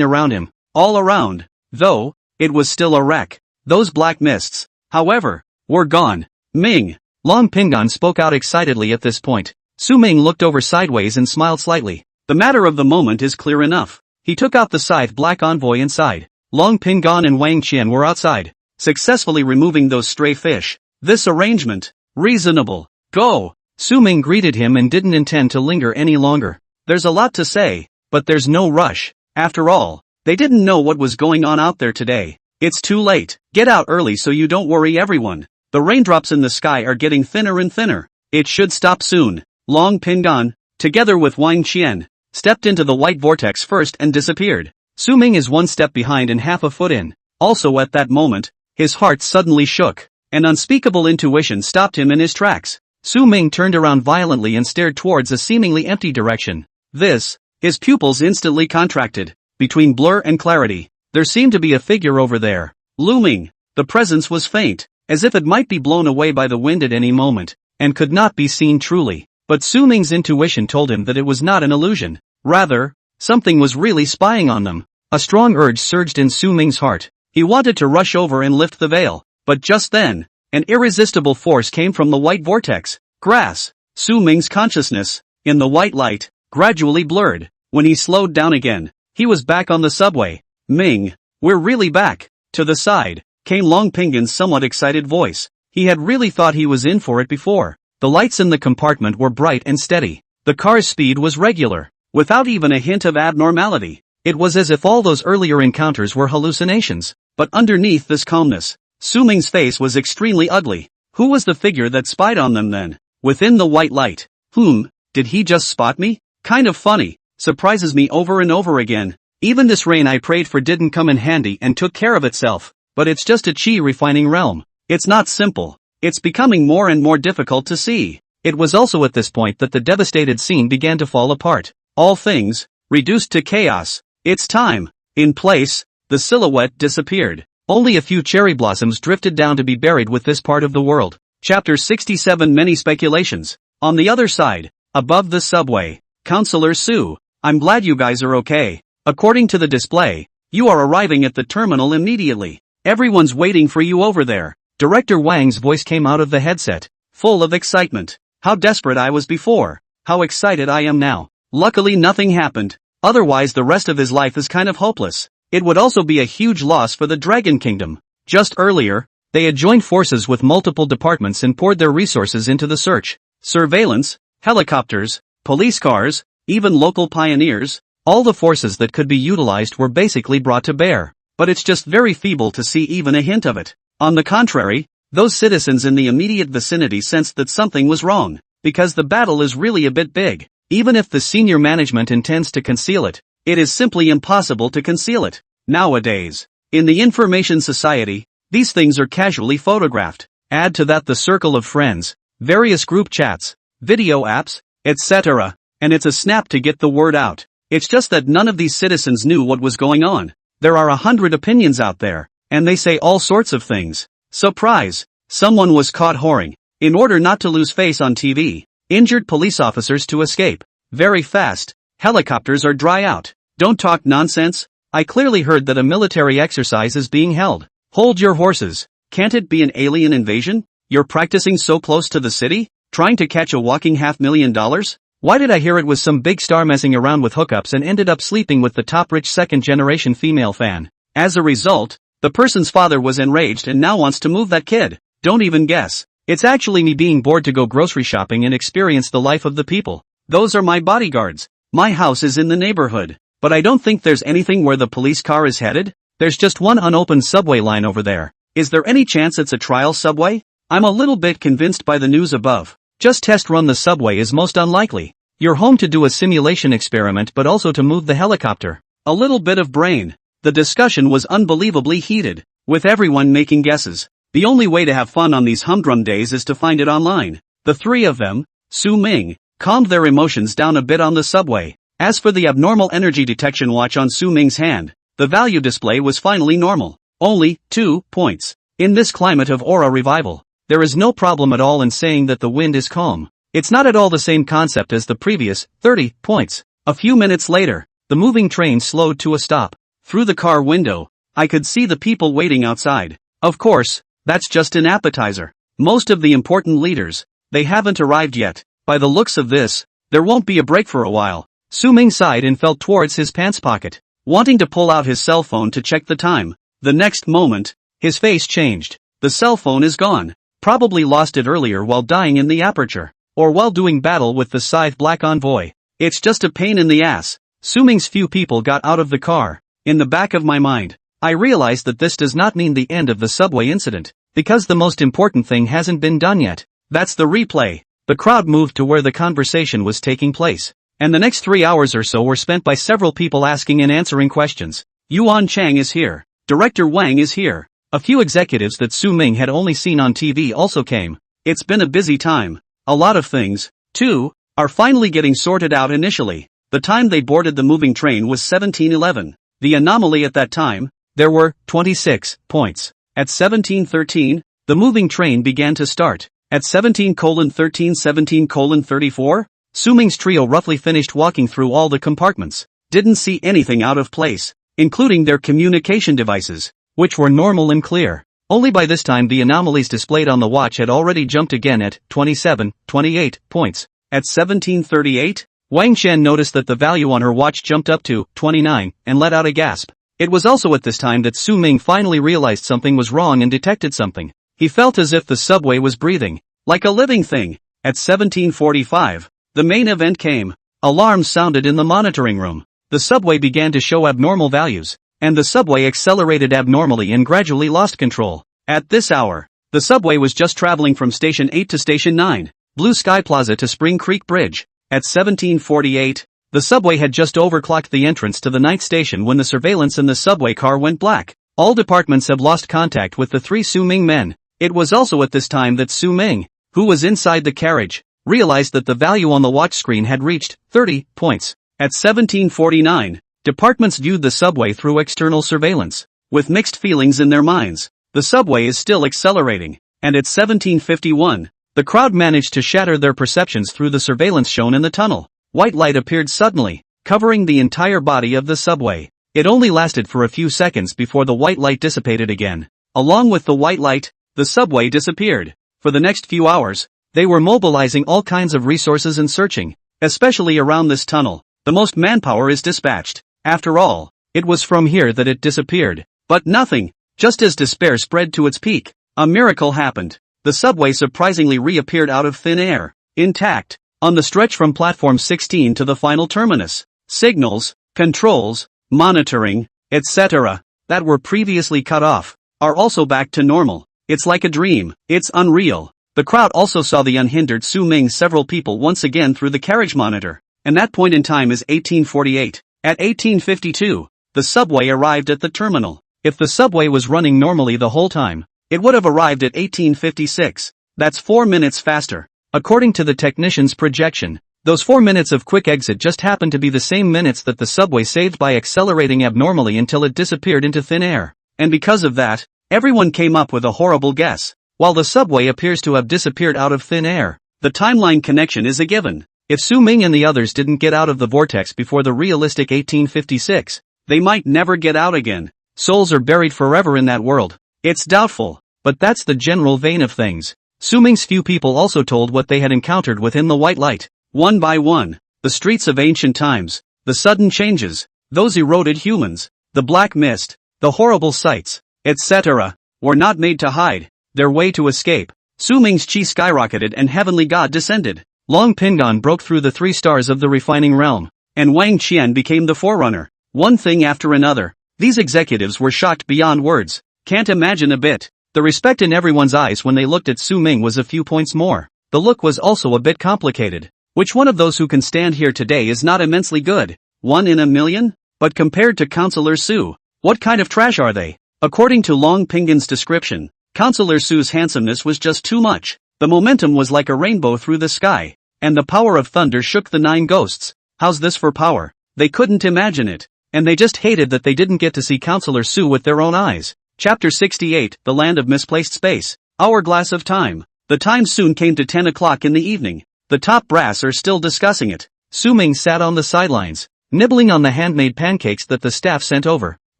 around him. All around, though, it was still a wreck. Those black mists, however, were gone. Ming. Long Pingan spoke out excitedly at this point. Su Ming looked over sideways and smiled slightly. The matter of the moment is clear enough. He took out the scythe black envoy inside. Long Pingan and Wang Qian were outside, successfully removing those stray fish. This arrangement, reasonable. Go. Su Ming greeted him and didn't intend to linger any longer. There's a lot to say, but there's no rush. After all, they didn't know what was going on out there today. It's too late. Get out early so you don't worry everyone. The raindrops in the sky are getting thinner and thinner. It should stop soon. Long Pingan, together with Wang Qian, stepped into the white vortex first and disappeared. Su Ming is one step behind and half a foot in. Also at that moment, his heart suddenly shook. An unspeakable intuition stopped him in his tracks. Su Ming turned around violently and stared towards a seemingly empty direction. His pupils instantly contracted. Between blur and clarity, there seemed to be a figure over there, looming. The presence was faint, as if it might be blown away by the wind at any moment, and could not be seen truly. But Su Ming's intuition told him that it was not an illusion. Rather, something was really spying on them. A strong urge surged in Su Ming's heart. He wanted to rush over and lift the veil, but just then, an irresistible force came from the white vortex. Grass. Su Ming's consciousness, in the white light, gradually blurred. When he slowed down again, he was back on the subway. Ming, we're really back. To the side, came Long Pingan's somewhat excited voice. He had really thought he was in for it before. The lights in the compartment were bright and steady. The car's speed was regular, without even a hint of abnormality. It was as if all those earlier encounters were hallucinations. But underneath this calmness, Su Ming's face was extremely ugly. Who was the figure that spied on them then? Within the white light. Did he just spot me? Kind of funny. Surprises me over and over again. Even this rain I prayed for didn't come in handy and took care of itself. But it's just a chi refining realm. It's not simple. It's becoming more and more difficult to see. It was also at this point that the devastated scene began to fall apart. All things, reduced to chaos. It's time. In place, the silhouette disappeared. Only a few cherry blossoms drifted down to be buried with this part of the world. Chapter 67 Many Speculations. On the other side, above the subway, Counselor Su, I'm glad you guys are okay. According to the display, you are arriving at the terminal immediately. Everyone's waiting for you over there. Director Wang's voice came out of the headset, full of excitement. How desperate I was before. How excited I am now. Luckily nothing happened. Otherwise the rest of his life is kind of hopeless. It would also be a huge loss for the Dragon Kingdom. Just earlier, they had joined forces with multiple departments and poured their resources into the search. Surveillance, helicopters, police cars, even local pioneers, all the forces that could be utilized were basically brought to bear. But it's just very feeble to see even a hint of it. On the contrary, those citizens in the immediate vicinity sensed that something was wrong, because the battle is really a bit big. Even if the senior management intends to conceal it, it is simply impossible to conceal it. Nowadays, in the information society, these things are casually photographed. Add to that the circle of friends, various group chats, video apps, etc., and it's a snap to get the word out. It's just that none of these citizens knew what was going on. There are 100 opinions out there, and they say all sorts of things. Surprise! Someone was caught whoring. In order not to lose face on TV, injured police officers to escape. Very fast. Helicopters are dry out. Don't talk nonsense. I clearly heard that a military exercise is being held. Hold your horses. Can't it be an alien invasion? You're practicing so close to the city? Trying to catch a walking $500,000? Why did I hear it was some big star messing around with hookups and ended up sleeping with the top rich second-generation female fan? As a result, the person's father was enraged and now wants to move that kid. Don't even guess. It's actually me being bored to go grocery shopping and experience the life of the people. Those are my bodyguards. My house is in the neighborhood. But I don't think there's anything where the police car is headed. There's just one unopened subway line over there. Is there any chance it's a trial subway? I'm a little bit convinced by the news above. Just test run the subway is most unlikely. You're home to do a simulation experiment but also to move the helicopter. A little bit of brain. The discussion was unbelievably heated, with everyone making guesses. The only way to have fun on these humdrum days is to find it online. The three of them, Su Ming, calmed their emotions down a bit on the subway. As for the abnormal energy detection watch on Su Ming's hand, the value display was finally normal. Only 2 points. In this climate of aura revival, there is no problem at all in saying that the wind is calm. It's not at all the same concept as the previous 30 points. A few minutes later, the moving train slowed to a stop. Through the car window, I could see the people waiting outside. Of course, that's just an appetizer. Most of the important leaders, they haven't arrived yet. By the looks of this, there won't be a break for a while. Su Ming sighed and felt towards his pants pocket, wanting to pull out his cell phone to check the time. The next moment, his face changed. The cell phone is gone. Probably lost it earlier while dying in the aperture, or while doing battle with the Scythe Black Envoy. It's just a pain in the ass. Su Ming's few people got out of the car. In the back of my mind, I realized that this does not mean the end of the subway incident, because the most important thing hasn't been done yet. That's the replay. The crowd moved to where the conversation was taking place. and the next 3 hours or so were spent by several people asking and answering questions. Yuan Chang is here. Director Wang is here. A few executives that Su Ming had only seen on TV also came. It's been a busy time. A lot of things, too, are finally getting sorted out initially. The time they boarded the moving train was 17:11. The anomaly at that time, there were 26 points. At 17:13, the moving train began to start. At 17:13, 17:34, Su Ming's trio roughly finished walking through all the compartments. Didn't see anything out of place, including their communication devices, which were normal and clear. Only by this time the anomalies displayed on the watch had already jumped again at 27, 28 points. At 17:38, Wang Shen noticed that the value on her watch jumped up to 29 and let out a gasp. It was also at this time that Su Ming finally realized something was wrong and detected something. He felt as if the subway was breathing, like a living thing. At 17:45, the main event came. Alarms sounded in the monitoring room. The subway began to show abnormal values, and the subway accelerated abnormally and gradually lost control. At this hour, the subway was just traveling from Station 8 to Station 9, Blue Sky Plaza to Spring Creek Bridge. At 17:48, the subway had just overclocked the entrance to the 9th station when the surveillance in the subway car went black. All departments have lost contact with the 3 Su Ming men. It was also at this time that Su Ming, who was inside the carriage, realized that the value on the watch screen had reached 30 points. At 17:49, departments viewed the subway through external surveillance, with mixed feelings in their minds. The subway is still accelerating, and at 17:51, the crowd managed to shatter their perceptions through the surveillance shown in the tunnel. White light appeared suddenly, covering the entire body of the subway. It only lasted for a few seconds before the white light dissipated again. Along with the white light, the subway disappeared. For the next few hours, they were mobilizing all kinds of resources and searching, especially around this tunnel. The most manpower is dispatched. After all, it was from here that it disappeared. But nothing. Just as despair spread to its peak, a miracle happened. The subway surprisingly reappeared out of thin air, intact, on the stretch from platform 16 to the final terminus. Signals, controls, monitoring, etc., that were previously cut off, are also back to normal. It's like a dream. It's unreal. The crowd also saw the unhindered Su Ming several people once again through the carriage monitor. And that point in time is 1848. At 1852, the subway arrived at the terminal. If the subway was running normally the whole time, it would have arrived at 1856. That's 4 minutes faster. According to the technician's projection, those 4 minutes of quick exit just happened to be the same minutes that the subway saved by accelerating abnormally until it disappeared into thin air. And because of that, everyone came up with a horrible guess. While the subway appears to have disappeared out of thin air, the timeline connection is a given. If Su Ming and the others didn't get out of the vortex before the realistic 1856, they might never get out again. Souls are buried forever in that world. It's doubtful, but that's the general vein of things. Su Ming's few people also told what they had encountered within the white light. One by one, the streets of ancient times, the sudden changes, those eroded humans, the black mist, the horrible sights, etc., were not made to hide their way to escape. Su Ming's chi skyrocketed and heavenly god descended. Long Pingon broke through the 3 stars of the refining realm, and Wang Qian became the forerunner. One thing after another. These executives were shocked beyond words. Can't imagine a bit. The respect in everyone's eyes when they looked at Su Ming was a few points more. The look was also a bit complicated. Which one of those who can stand here today is not immensely good? 1 in a million? But compared to Counselor Su, what kind of trash are they? According to Long Pingon's description, Counselor Su's handsomeness was just too much. The momentum was like a rainbow through the sky, and the power of thunder shook the 9 ghosts. How's this for power? They couldn't imagine it, and they just hated that they didn't get to see Counselor Su with their own eyes. Chapter 68, The Land of Misplaced Space. Hourglass of Time. The time soon came to 10 o'clock in the evening. The top brass are still discussing it. Su Ming sat on the sidelines, nibbling on the handmade pancakes that the staff sent over.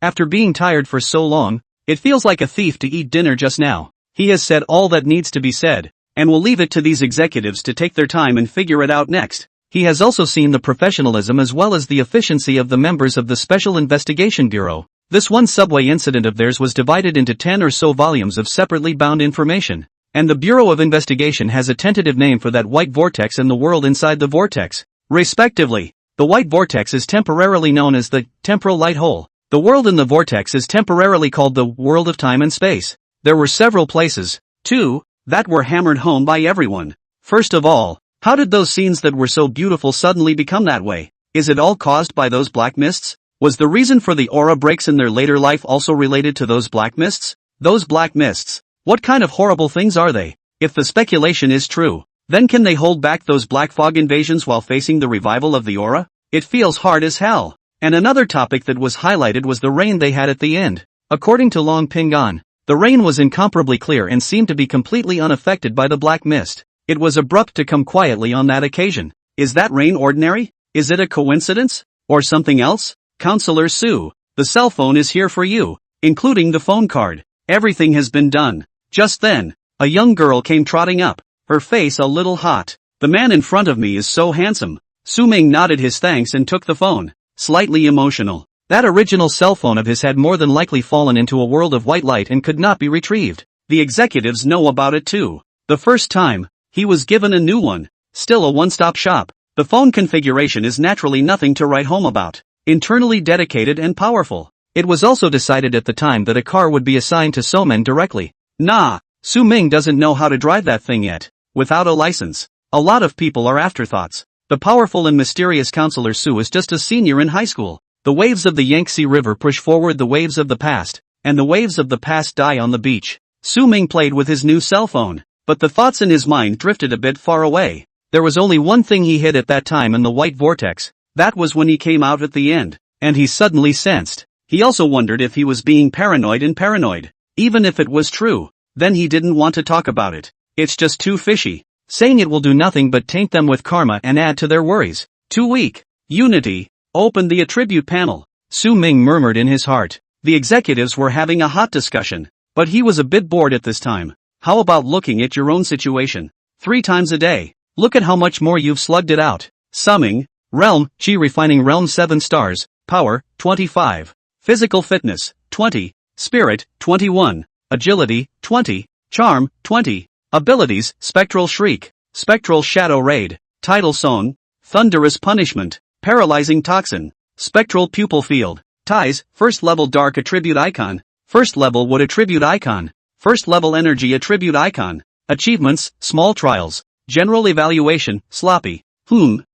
After being tired for so long, it feels like a thief to eat dinner just now. He has said all that needs to be said, and will leave it to these executives to take their time and figure it out next. He has also seen the professionalism as well as the efficiency of the members of the Special Investigation Bureau. This one subway incident of theirs was divided into 10 or so volumes of separately bound information, and the Bureau of Investigation has a tentative name for that white vortex and the world inside the vortex, respectively. The white vortex is temporarily known as the temporal light hole. The world in the vortex is temporarily called the world of time and space. There were several places, too, that were hammered home by everyone. First of all, How did those scenes that were so beautiful suddenly become that way? Is it all caused by those black mists? Was the reason for the aura breaks in their later life also related to those black mists? Those black mists. What kind of horrible things are they? If the speculation is true, then can they hold back those black fog invasions while facing the revival of the aura? It feels hard as hell. And another topic that was highlighted was the rain they had at the end. According to Long Pingan, the rain was incomparably clear and seemed to be completely unaffected by the black mist. It was abrupt to come quietly on that occasion. Is that rain ordinary? Is it a coincidence? Or something else? Counselor Sue, the cell phone is here for you, including the phone card. Everything has been done. Just then, a young girl came trotting up, her face a little hot. The man in front of me is so handsome. Su Ming nodded his thanks and took the phone, slightly emotional. That original cell phone of his had more than likely fallen into a world of white light and could not be retrieved. The executives know about it too. The first time, he was given a new one. Still a one-stop shop. The phone configuration is naturally nothing to write home about. Internally dedicated and powerful. It was also decided at the time that a car would be assigned to Somen directly. Nah, Su Ming doesn't know how to drive that thing yet. Without a license. A lot of people are afterthoughts. The powerful and mysterious Counselor Su is just a senior in high school. The waves of the Yangtze River push forward the waves of the past, and the waves of the past die on the beach. Su Ming played with his new cell phone, but the thoughts in his mind drifted a bit far away. There was only one thing he hid at that time in the white vortex. That was when he came out at the end, and he suddenly sensed. He also wondered if he was being paranoid. Even if it was true, then he didn't want to talk about it. It's just too fishy. Saying it will do nothing but taint them with karma and add to their worries. Too weak. Unity. Open the attribute panel. Su Ming murmured in his heart. The executives were having a hot discussion, but he was a bit bored at this time. How about looking at your own situation? 3 times a day. Look at how much more you've slugged it out. Summing. Realm, Chi refining realm 7 stars, power, 25. Physical fitness, 20. Spirit, 21. Agility, 20. Charm, 20. Abilities, Spectral Shriek, Spectral Shadow Raid, Tidal Song, Thunderous Punishment, Paralyzing Toxin, Spectral Pupil Field, Ties, First Level Dark Attribute Icon, First Level Wood Attribute Icon, First Level Energy Attribute Icon, Achievements, Small Trials, General Evaluation, Sloppy.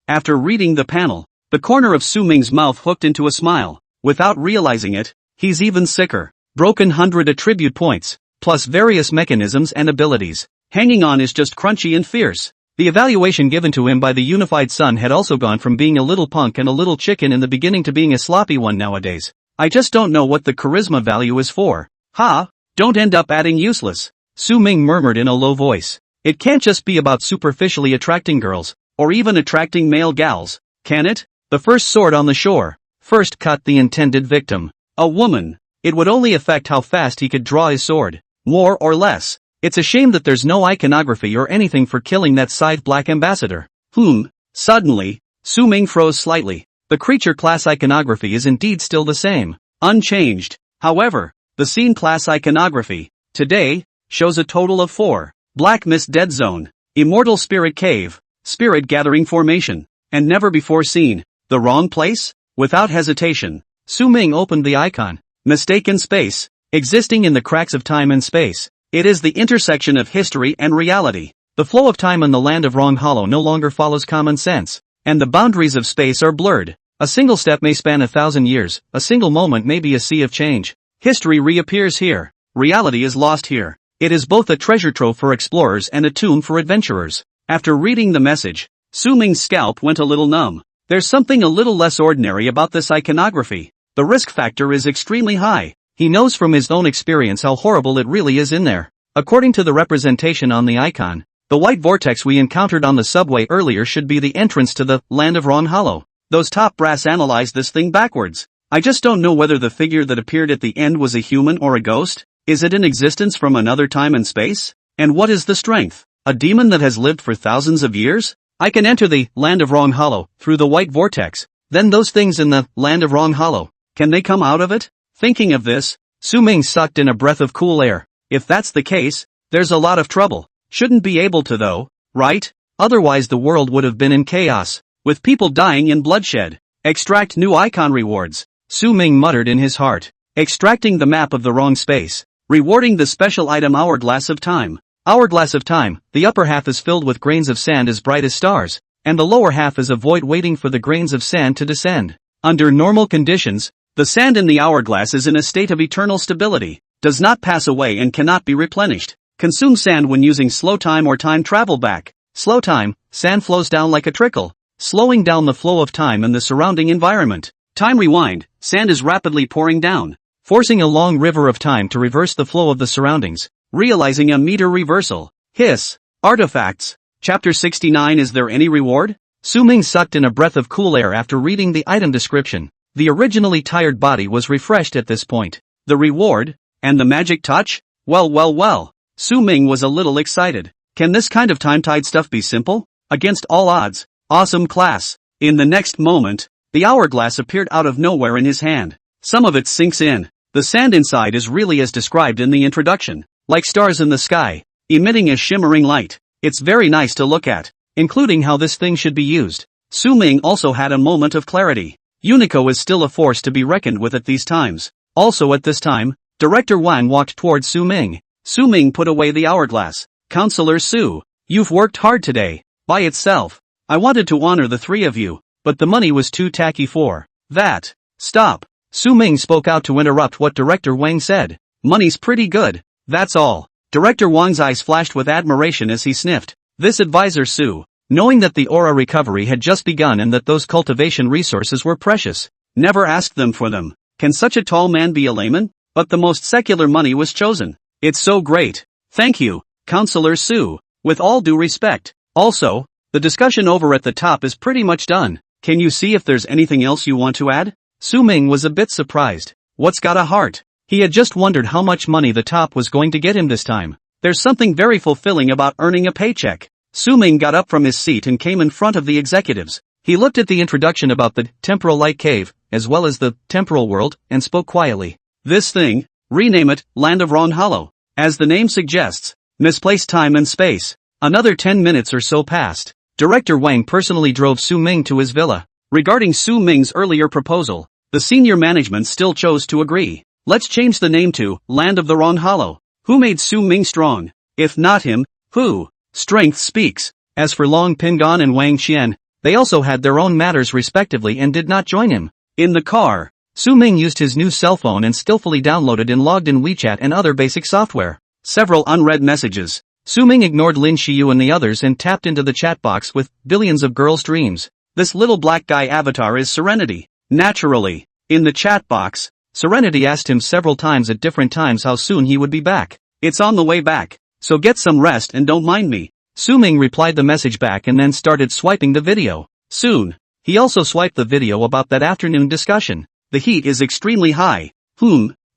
After reading the panel, the corner of Su Ming's mouth hooked into a smile. Without realizing it, he's even sicker. Broken 100 attribute points, plus various mechanisms and abilities. Hanging on is just crunchy and fierce. The evaluation given to him by the unified sun had also gone from being a little punk and a little chicken in the beginning to being a sloppy one nowadays. I just don't know what the charisma value is for. Don't end up adding useless. Su Ming murmured in a low voice. It can't just be about superficially attracting girls, or even attracting male gals, can it? The first sword on the shore. First cut the intended victim. A woman. It would only affect how fast he could draw his sword. More or less. It's a shame that there's no iconography or anything for killing that scythe black ambassador. Suddenly, Su Ming froze slightly. The creature class iconography is indeed still the same. Unchanged. However, the scene class iconography, today, shows a total of 4. Black Mist Dead Zone, Immortal Spirit Cave, Spirit Gathering Formation, and Never Before Seen. The wrong place? Without hesitation, Su Ming opened the icon. Mistaken space, existing in the cracks of time and space. It is the intersection of history and reality. The flow of time in the land of Wrong Hollow no longer follows common sense, and the boundaries of space are blurred. A single step may span 1,000 years, a single moment may be a sea of change. History reappears here. Reality is lost here. It is both a treasure trove for explorers and a tomb for adventurers. After reading the message, Su Ming's scalp went a little numb. There's something a little less ordinary about this iconography. The risk factor is extremely high. He knows from his own experience how horrible it really is in there. According to the representation on the icon, the white vortex we encountered on the subway earlier should be the entrance to the land of Wrong Hollow. Those top brass analyzed this thing backwards. I just don't know whether the figure that appeared at the end was a human or a ghost. Is it in existence from another time and space? And what is the strength? A demon that has lived for thousands of years? I can enter the land of Wrong Hollow through the white vortex. Then those things in the land of Wrong Hollow, can they come out of it? Thinking of this, Su Ming sucked in a breath of cool air. If that's the case, there's a lot of trouble. Shouldn't be able to though, right? Otherwise the world would have been in chaos, with people dying in bloodshed. Extract new icon rewards, Su Ming muttered in his heart. Extracting the map of the wrong space. Rewarding the special item Hourglass of Time. Hourglass of time, the upper half is filled with grains of sand as bright as stars, and the lower half is a void waiting for the grains of sand to descend. Under normal conditions, the sand in the hourglass is in a state of eternal stability, does not pass away and cannot be replenished. Consume sand when using slow time or time travel back. Slow time, sand flows down like a trickle, slowing down the flow of time and the surrounding environment. Time rewind, sand is rapidly pouring down, forcing a long river of time to reverse the flow of the surroundings, realizing a meter reversal. Hiss. Artifacts. Chapter 69. Is there any reward? Su Ming sucked in a breath of cool air after reading the item description. The originally tired body was refreshed at this point. The reward? And the magic touch? Well. Su Ming was a little excited. Can this kind of time-tied stuff be simple? Against all odds. Awesome class. In the next moment, the hourglass appeared out of nowhere in his hand. Some of it sinks in. The sand inside is really as described in the introduction, like stars in the sky, emitting a shimmering light. It's very nice to look at, including how this thing should be used. Su Ming also had a moment of clarity. Unico is still a force to be reckoned with at these times. Also at this time, Director Wang walked towards Su Ming. Su Ming put away the hourglass. Counselor Su, you've worked hard today. By itself, I wanted to honor the three of you, but the money was too tacky for that. Stop. Su Ming spoke out to interrupt what Director Wang said. Money's pretty good, that's all. Director Wang's eyes flashed with admiration as he sniffed. This advisor Su, knowing that the aura recovery had just begun and that those cultivation resources were precious, never asked them for them. Can such a tall man be a layman? But the most secular money was chosen. It's so great. Thank you, Counselor Su. With all due respect. Also, the discussion over at the top is pretty much done. Can you see if there's anything else you want to add? Su Ming was a bit surprised. What's got a heart? He had just wondered how much money the top was going to get him this time. There's something very fulfilling about earning a paycheck. Su Ming got up from his seat and came in front of the executives. He looked at the introduction about the temporal light cave, as well as the temporal world, and spoke quietly. This thing, rename it, Land of Ron Hollow. As the name suggests, misplaced time and space. Another 10 minutes or so passed. Director Wang personally drove Su Ming to his villa. Regarding Su Ming's earlier proposal, the senior management still chose to agree. Let's change the name to Land of the Ron Hollow. Who made Su Ming strong? If not him, who? Strength speaks. As for Long Pingon and Wang Qian, they also had their own matters respectively and did not join him. In the car, Su Ming used his new cell phone and skillfully downloaded and logged in WeChat and other basic software. Several unread messages. Su Ming ignored Lin Xiyu and the others and tapped into the chat box with billions of girls' dreams. This little black guy avatar is Serenity. Naturally, in the chat box, Serenity asked him several times at different times how soon he would be back. It's on the way back, so get some rest and don't mind me. Su Ming replied the message back and then started swiping the video. Soon, he also swiped the video about that afternoon discussion. The heat is extremely high.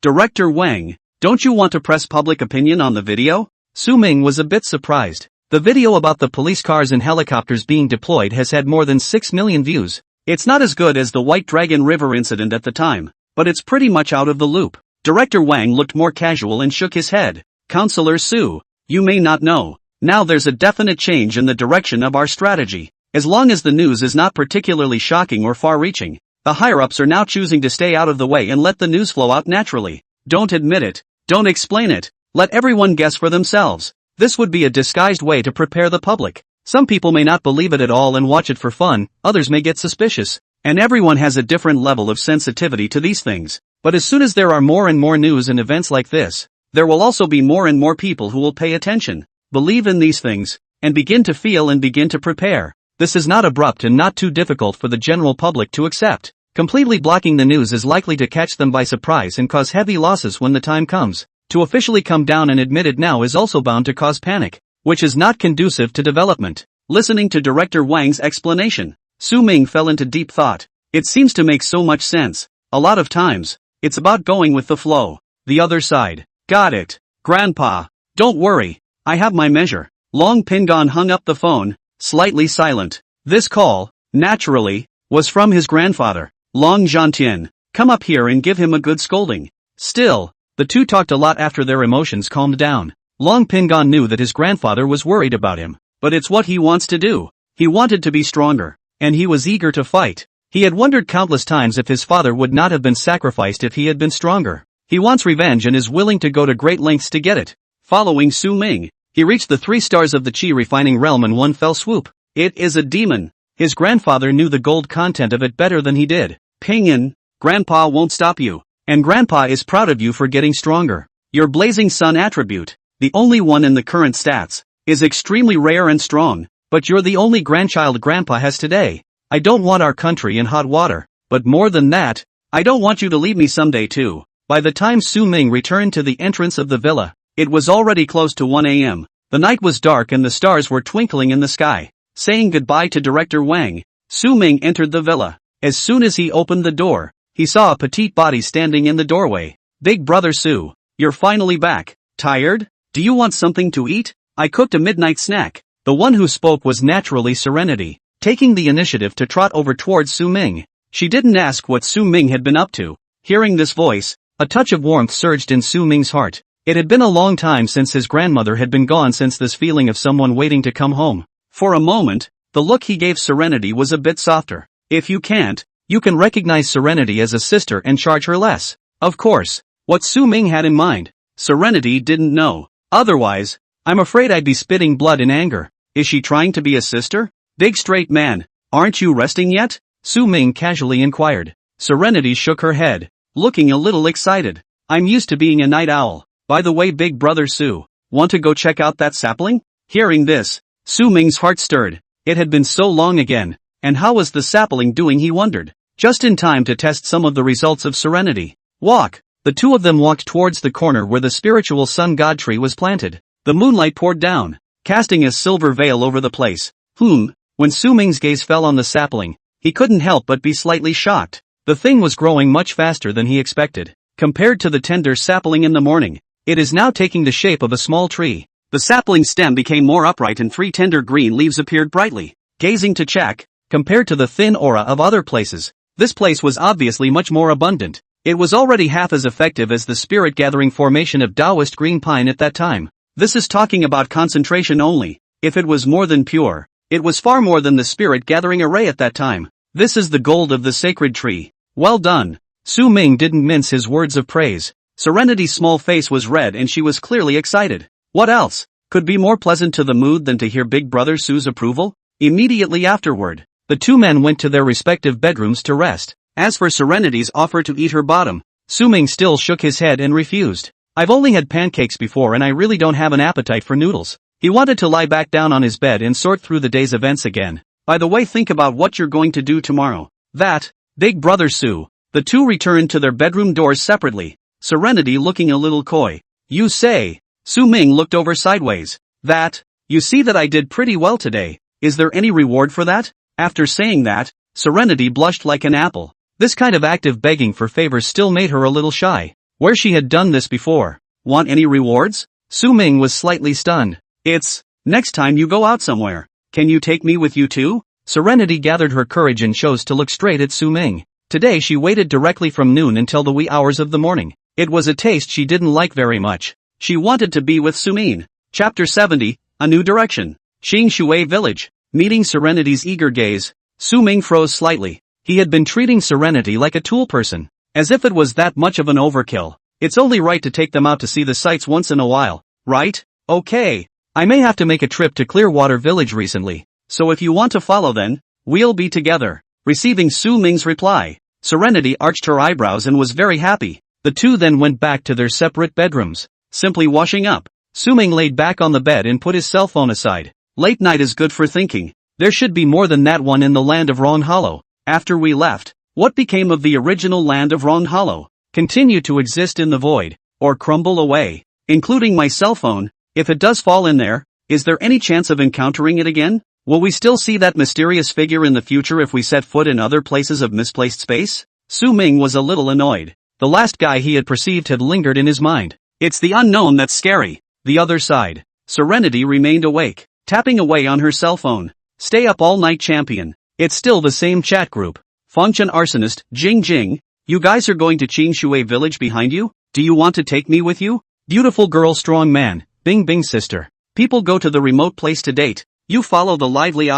Director Wang, don't you want to press public opinion on the video? Su Ming was a bit surprised. The video about the police cars and helicopters being deployed has had more than 6 million views. It's not as good as the White Dragon River incident at the time, but it's pretty much out of the loop. Director Wang looked more casual and shook his head. Counselor Su, you may not know. Now there's a definite change in the direction of our strategy. As long as the news is not particularly shocking or far-reaching, the higher-ups are now choosing to stay out of the way and let the news flow out naturally. Don't admit it. Don't explain it. Let everyone guess for themselves. This would be a disguised way to prepare the public. Some people may not believe it at all and watch it for fun, others may get suspicious. And everyone has a different level of sensitivity to these things. But as soon as there are more and more news and events like this, there will also be more and more people who will pay attention, believe in these things, and begin to feel and begin to prepare. This is not abrupt and not too difficult for the general public to accept. Completely blocking the news is likely to catch them by surprise and cause heavy losses when the time comes. To officially come down and admit it now is also bound to cause panic, which is not conducive to development. Listening to Director Wang's explanation, Su Ming fell into deep thought. It seems to make so much sense. A lot of times, it's about going with the flow. The other side. Got it. Grandpa. Don't worry. I have my measure. Long Pingon hung up the phone, slightly silent. This call, naturally, was from his grandfather. Long Zhantian. Come up here and give him a good scolding. Still, the two talked a lot after their emotions calmed down. Long Pingon knew that his grandfather was worried about him, but it's what he wants to do. He wanted to be stronger, and he was eager to fight. He had wondered countless times if his father would not have been sacrificed if he had been stronger. He wants revenge and is willing to go to great lengths to get it. Following Su Ming, He reached the 3 stars of the chi refining realm in one fell swoop. It is a demon. His grandfather knew the gold content of it better than he did. Pinyin, Grandpa won't stop you. And Grandpa is proud of you for getting stronger. Your blazing sun attribute, the only one in the current stats, is extremely rare and strong, but you're the only grandchild Grandpa has today. I don't want our country in hot water, but more than that, I don't want you to leave me someday too. By the time Su Ming returned to the entrance of the villa, it was already close to 1 a.m. The night was dark and the stars were twinkling in the sky. Saying goodbye to Director Wang, Su Ming entered the villa. As soon as he opened the door, he saw a petite body standing in the doorway. Big brother Su, you're finally back. Tired? Do you want something to eat? I cooked a midnight snack. The one who spoke was naturally Serenity, taking the initiative to trot over towards Su Ming. She didn't ask what Su Ming had been up to. Hearing this voice, a touch of warmth surged in Su Ming's heart. It had been a long time since his grandmother had been gone, since this feeling of someone waiting to come home. For a moment, the look he gave Serenity was a bit softer. If you can't, you can recognize Serenity as a sister and charge her less. Of course, what Su Ming had in mind, Serenity didn't know. Otherwise, I'm afraid I'd be spitting blood in anger. Is she trying to be a sister? Big straight man, aren't you resting yet? Su Ming casually inquired. Serenity shook her head, looking a little excited. I'm used to being a night owl. By the way, big brother Su, want to go check out that sapling? Hearing this, Su Ming's heart stirred. It had been so long again, and how was the sapling doing, he wondered. Just in time to test some of the results of Serenity. Walk. The two of them walked towards the corner where the spiritual sun god tree was planted. The moonlight poured down, casting a silver veil over the place. When Su Ming's gaze fell on the sapling, he couldn't help but be slightly shocked. The thing was growing much faster than he expected. Compared to the tender sapling in the morning, it is now taking the shape of a small tree. The sapling stem became more upright and 3 tender green leaves appeared brightly. Gazing to check, compared to the thin aura of other places, this place was obviously much more abundant. It was already half as effective as the spirit-gathering formation of Taoist green pine at that time. This is talking about concentration only. If it was more than pure, it was far more than the spirit-gathering array at that time. This is the gold of the sacred tree. Well done. Su Ming didn't mince his words of praise. Serenity's small face was red and she was clearly excited. What else could be more pleasant to the mood than to hear Big Brother Su's approval? Immediately afterward, the two men went to their respective bedrooms to rest. As for Serenity's offer to eat her bottom, Su Ming still shook his head and refused. I've only had pancakes before and I really don't have an appetite for noodles. He wanted to lie back down on his bed and sort through the day's events again. By the way, think about what you're going to do tomorrow. That, Big Brother Su. The two returned to their bedroom doors separately, Serenity looking a little coy. You say? Su Ming looked over sideways. That, you see that I did pretty well today. Is there any reward for that? After saying that, Serenity blushed like an apple. This kind of active begging for favors still made her a little shy. Where she had done this before. Want any rewards? Su Ming was slightly stunned. It's, next time you go out somewhere, can you take me with you too? Serenity gathered her courage and chose to look straight at Su Ming. Today she waited directly from noon until the wee hours of the morning. It was a taste she didn't like very much. She wanted to be with Su Ming. Chapter 70, A New Direction. Xing Shui Village. Meeting Serenity's eager gaze, Su Ming froze slightly. He had been treating Serenity like a tool person. As if it was that much of an overkill. It's only right to take them out to see the sights once in a while, right? Okay. I may have to make a trip to Clearwater Village recently, so if you want to follow then, we'll be together. Receiving Su Ming's reply, Serenity arched her eyebrows and was very happy. The two then went back to their separate bedrooms. Simply washing up, Su Ming laid back on the bed and put his cell phone aside. Late night is good for thinking. There should be more than that one in the land of Wrong Hollow. After we left, what became of the original land of Wrong Hollow? Continue to exist in the void, or crumble away, including my cell phone. If it does fall in there, is there any chance of encountering it again? Will we still see that mysterious figure in the future if we set foot in other places of misplaced space? Su Ming was a little annoyed. The last guy he had perceived had lingered in his mind. It's the unknown that's scary. The other side. Serenity remained awake, tapping away on her cell phone. Stay up all night champion. It's still the same chat group. Fengchen arsonist, Jing Jing. You guys are going to Qing Shui Village behind you? Do you want to take me with you? Beautiful girl, strong man, Bing Bing sister. People go to the remote place to date. You follow the lively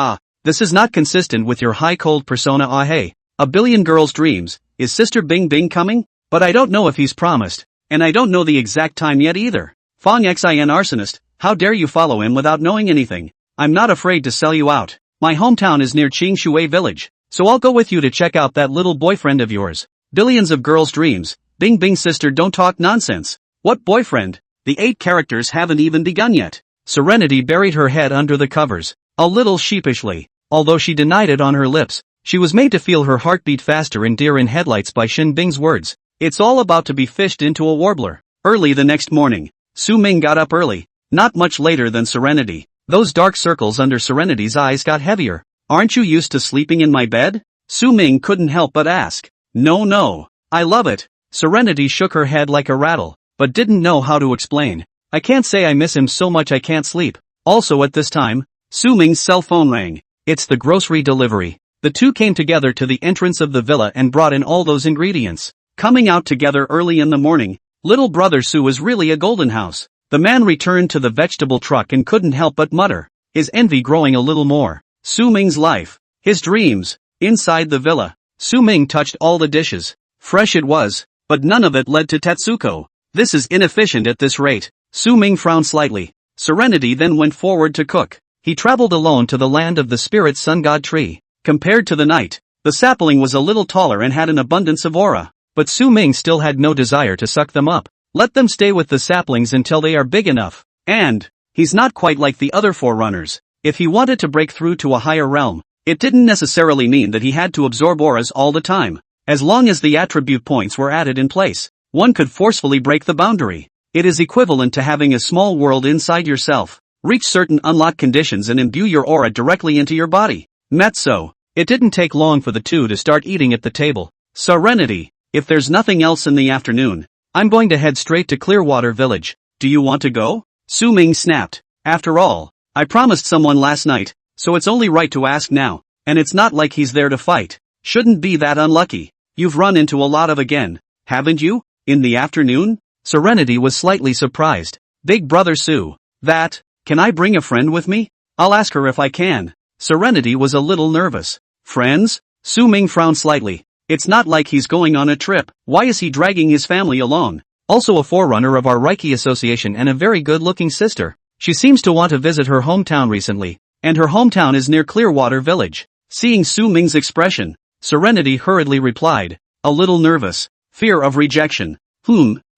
This is not consistent with your high cold persona hey. A billion girls' dreams. Is sister Bing Bing coming? But I don't know if he's promised. And I don't know the exact time yet either. Fong Xin arsonist. How dare you follow him without knowing anything? I'm not afraid to sell you out. My hometown is near Qingshui village, so I'll go with you to check out that little boyfriend of yours. Billions of girls' dreams. Bing Bing sister, don't talk nonsense. What boyfriend? The 8 characters haven't even begun yet. Serenity buried her head under the covers, a little sheepishly. Although she denied it on her lips, she was made to feel her heartbeat faster in deer in headlights by Shin Bing's words. It's all about to be fished into a warbler. Early the next morning, Su Ming got up early, not much later than Serenity. Those dark circles under Serenity's eyes got heavier. Aren't you used to sleeping in my bed? Su Ming couldn't help but ask. No, I love it. Serenity shook her head like a rattle, but didn't know how to explain. I can't say I miss him so much I can't sleep. Also at this time, Su Ming's cell phone rang. It's the grocery delivery. The two came together to the entrance of the villa and brought in all those ingredients. Coming out together early in the morning, little brother Su is really a golden house. The man returned to the vegetable truck and couldn't help but mutter, his envy growing a little more. Su Ming's life, his dreams. Inside the villa, Su Ming touched all the dishes. Fresh it was, but none of it led to Tetsuko. This is inefficient at this rate. Su Ming frowned slightly. Serenity then went forward to cook. He traveled alone to the land of the spirit sun god tree. Compared to the night, the sapling was a little taller and had an abundance of aura. But Su Ming still had no desire to suck them up. Let them stay with the saplings until they are big enough. And he's not quite like the other forerunners. If he wanted to break through to a higher realm, it didn't necessarily mean that he had to absorb auras all the time. As long as the attribute points were added in place, one could forcefully break the boundary. It is equivalent to having a small world inside yourself. Reach certain unlock conditions and imbue your aura directly into your body. Metso. It didn't take long for the two to start eating at the table. Serenity. If there's nothing else in the afternoon, I'm going to head straight to Clearwater Village. Do you want to go? Su Ming snapped. After all, I promised someone last night, so it's only right to ask now. And it's not like he's there to fight. Shouldn't be that unlucky. You've run into a lot of again, haven't you? In the afternoon? Serenity was slightly surprised. Big brother Su. Can I bring a friend with me? I'll ask her if I can. Serenity was a little nervous. Friends? Su Ming frowned slightly. It's not like he's going on a trip. Why is he dragging his family along? Also a forerunner of our Reiki Association and a very good-looking sister. She seems to want to visit her hometown recently, and her hometown is near Clearwater Village. Seeing Su Ming's expression, Serenity hurriedly replied, a little nervous. Fear of rejection.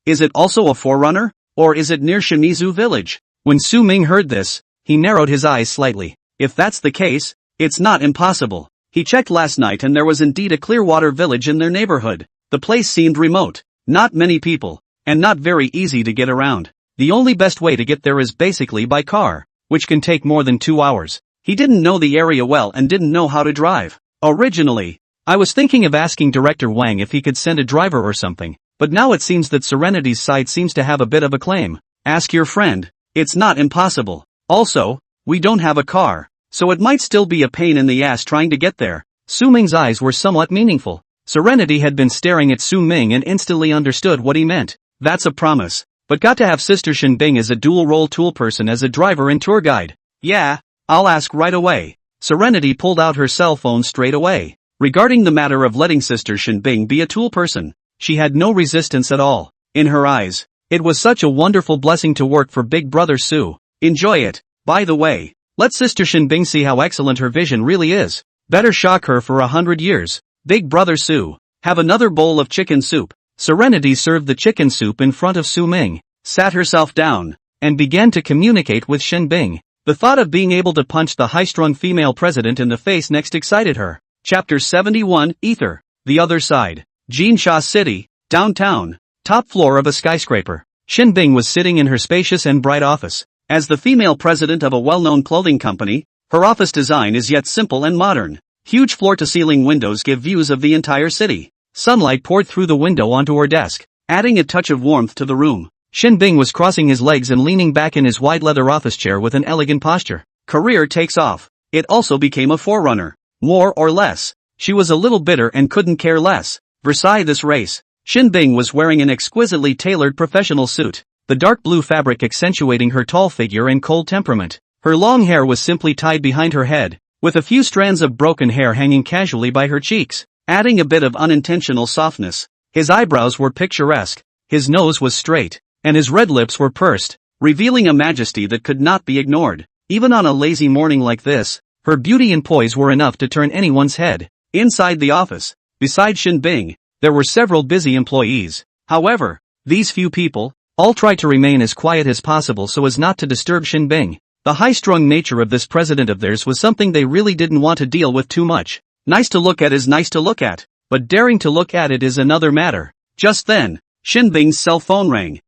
Is it also a forerunner? Or is it near Shimizu Village? When Su Ming heard this, he narrowed his eyes slightly. If that's the case, it's not impossible. He checked last night and there was indeed a Clearwater Village in their neighborhood. The place seemed remote, not many people, and not very easy to get around. The only best way to get there is basically by car, which can take more than 2 hours. He didn't know the area well and didn't know how to drive. Originally, I was thinking of asking Director Wang if he could send a driver or something, but now it seems that Serenity's side seems to have a bit of a claim. Ask your friend. It's not impossible. Also, we don't have a car, so it might still be a pain in the ass trying to get there. Su Ming's eyes were somewhat meaningful. Serenity had been staring at Su Ming and instantly understood what he meant. That's a promise. But got to have Sister Shin Bing as a dual-role tool person as a driver and tour guide. Yeah, I'll ask right away. Serenity pulled out her cell phone straight away. Regarding the matter of letting Sister Shin Bing be a tool person, she had no resistance at all. In her eyes, it was such a wonderful blessing to work for Big Brother Su. Enjoy it. By the way, let Sister Shin Bing see how excellent her vision really is. Better shock her for 100 years. Big Brother Su, have another bowl of chicken soup. Serenity served the chicken soup in front of Su Ming, sat herself down, and began to communicate with Shin Bing. The thought of being able to punch the high-strung female president in the face next excited her. Chapter 71, Ether. The Other Side. Jinsha City, downtown. Top floor of a skyscraper. Shin Bing was sitting in her spacious and bright office. As the female president of a well-known clothing company, her office design is yet simple and modern. Huge floor-to-ceiling windows give views of the entire city. Sunlight poured through the window onto her desk, adding a touch of warmth to the room. Shin Bing was crossing his legs and leaning back in his wide leather office chair with an elegant posture. Career takes off. It also became a forerunner. More or less. She was a little bitter and couldn't care less. Versailles this race. Shin Bing was wearing an exquisitely tailored professional suit, the dark blue fabric accentuating her tall figure and cold temperament. Her long hair was simply tied behind her head, with a few strands of broken hair hanging casually by her cheeks, adding a bit of unintentional softness. His eyebrows were picturesque, his nose was straight, and his red lips were pursed, revealing a majesty that could not be ignored. Even on a lazy morning like this, her beauty and poise were enough to turn anyone's head. Inside the office, beside Shinbing, there were several busy employees. However, these few people all tried to remain as quiet as possible so as not to disturb Shinbing. The high-strung nature of this president of theirs was something they really didn't want to deal with too much. Nice to look at is nice to look at, but daring to look at it is another matter. Just then, Shinbing's cell phone rang.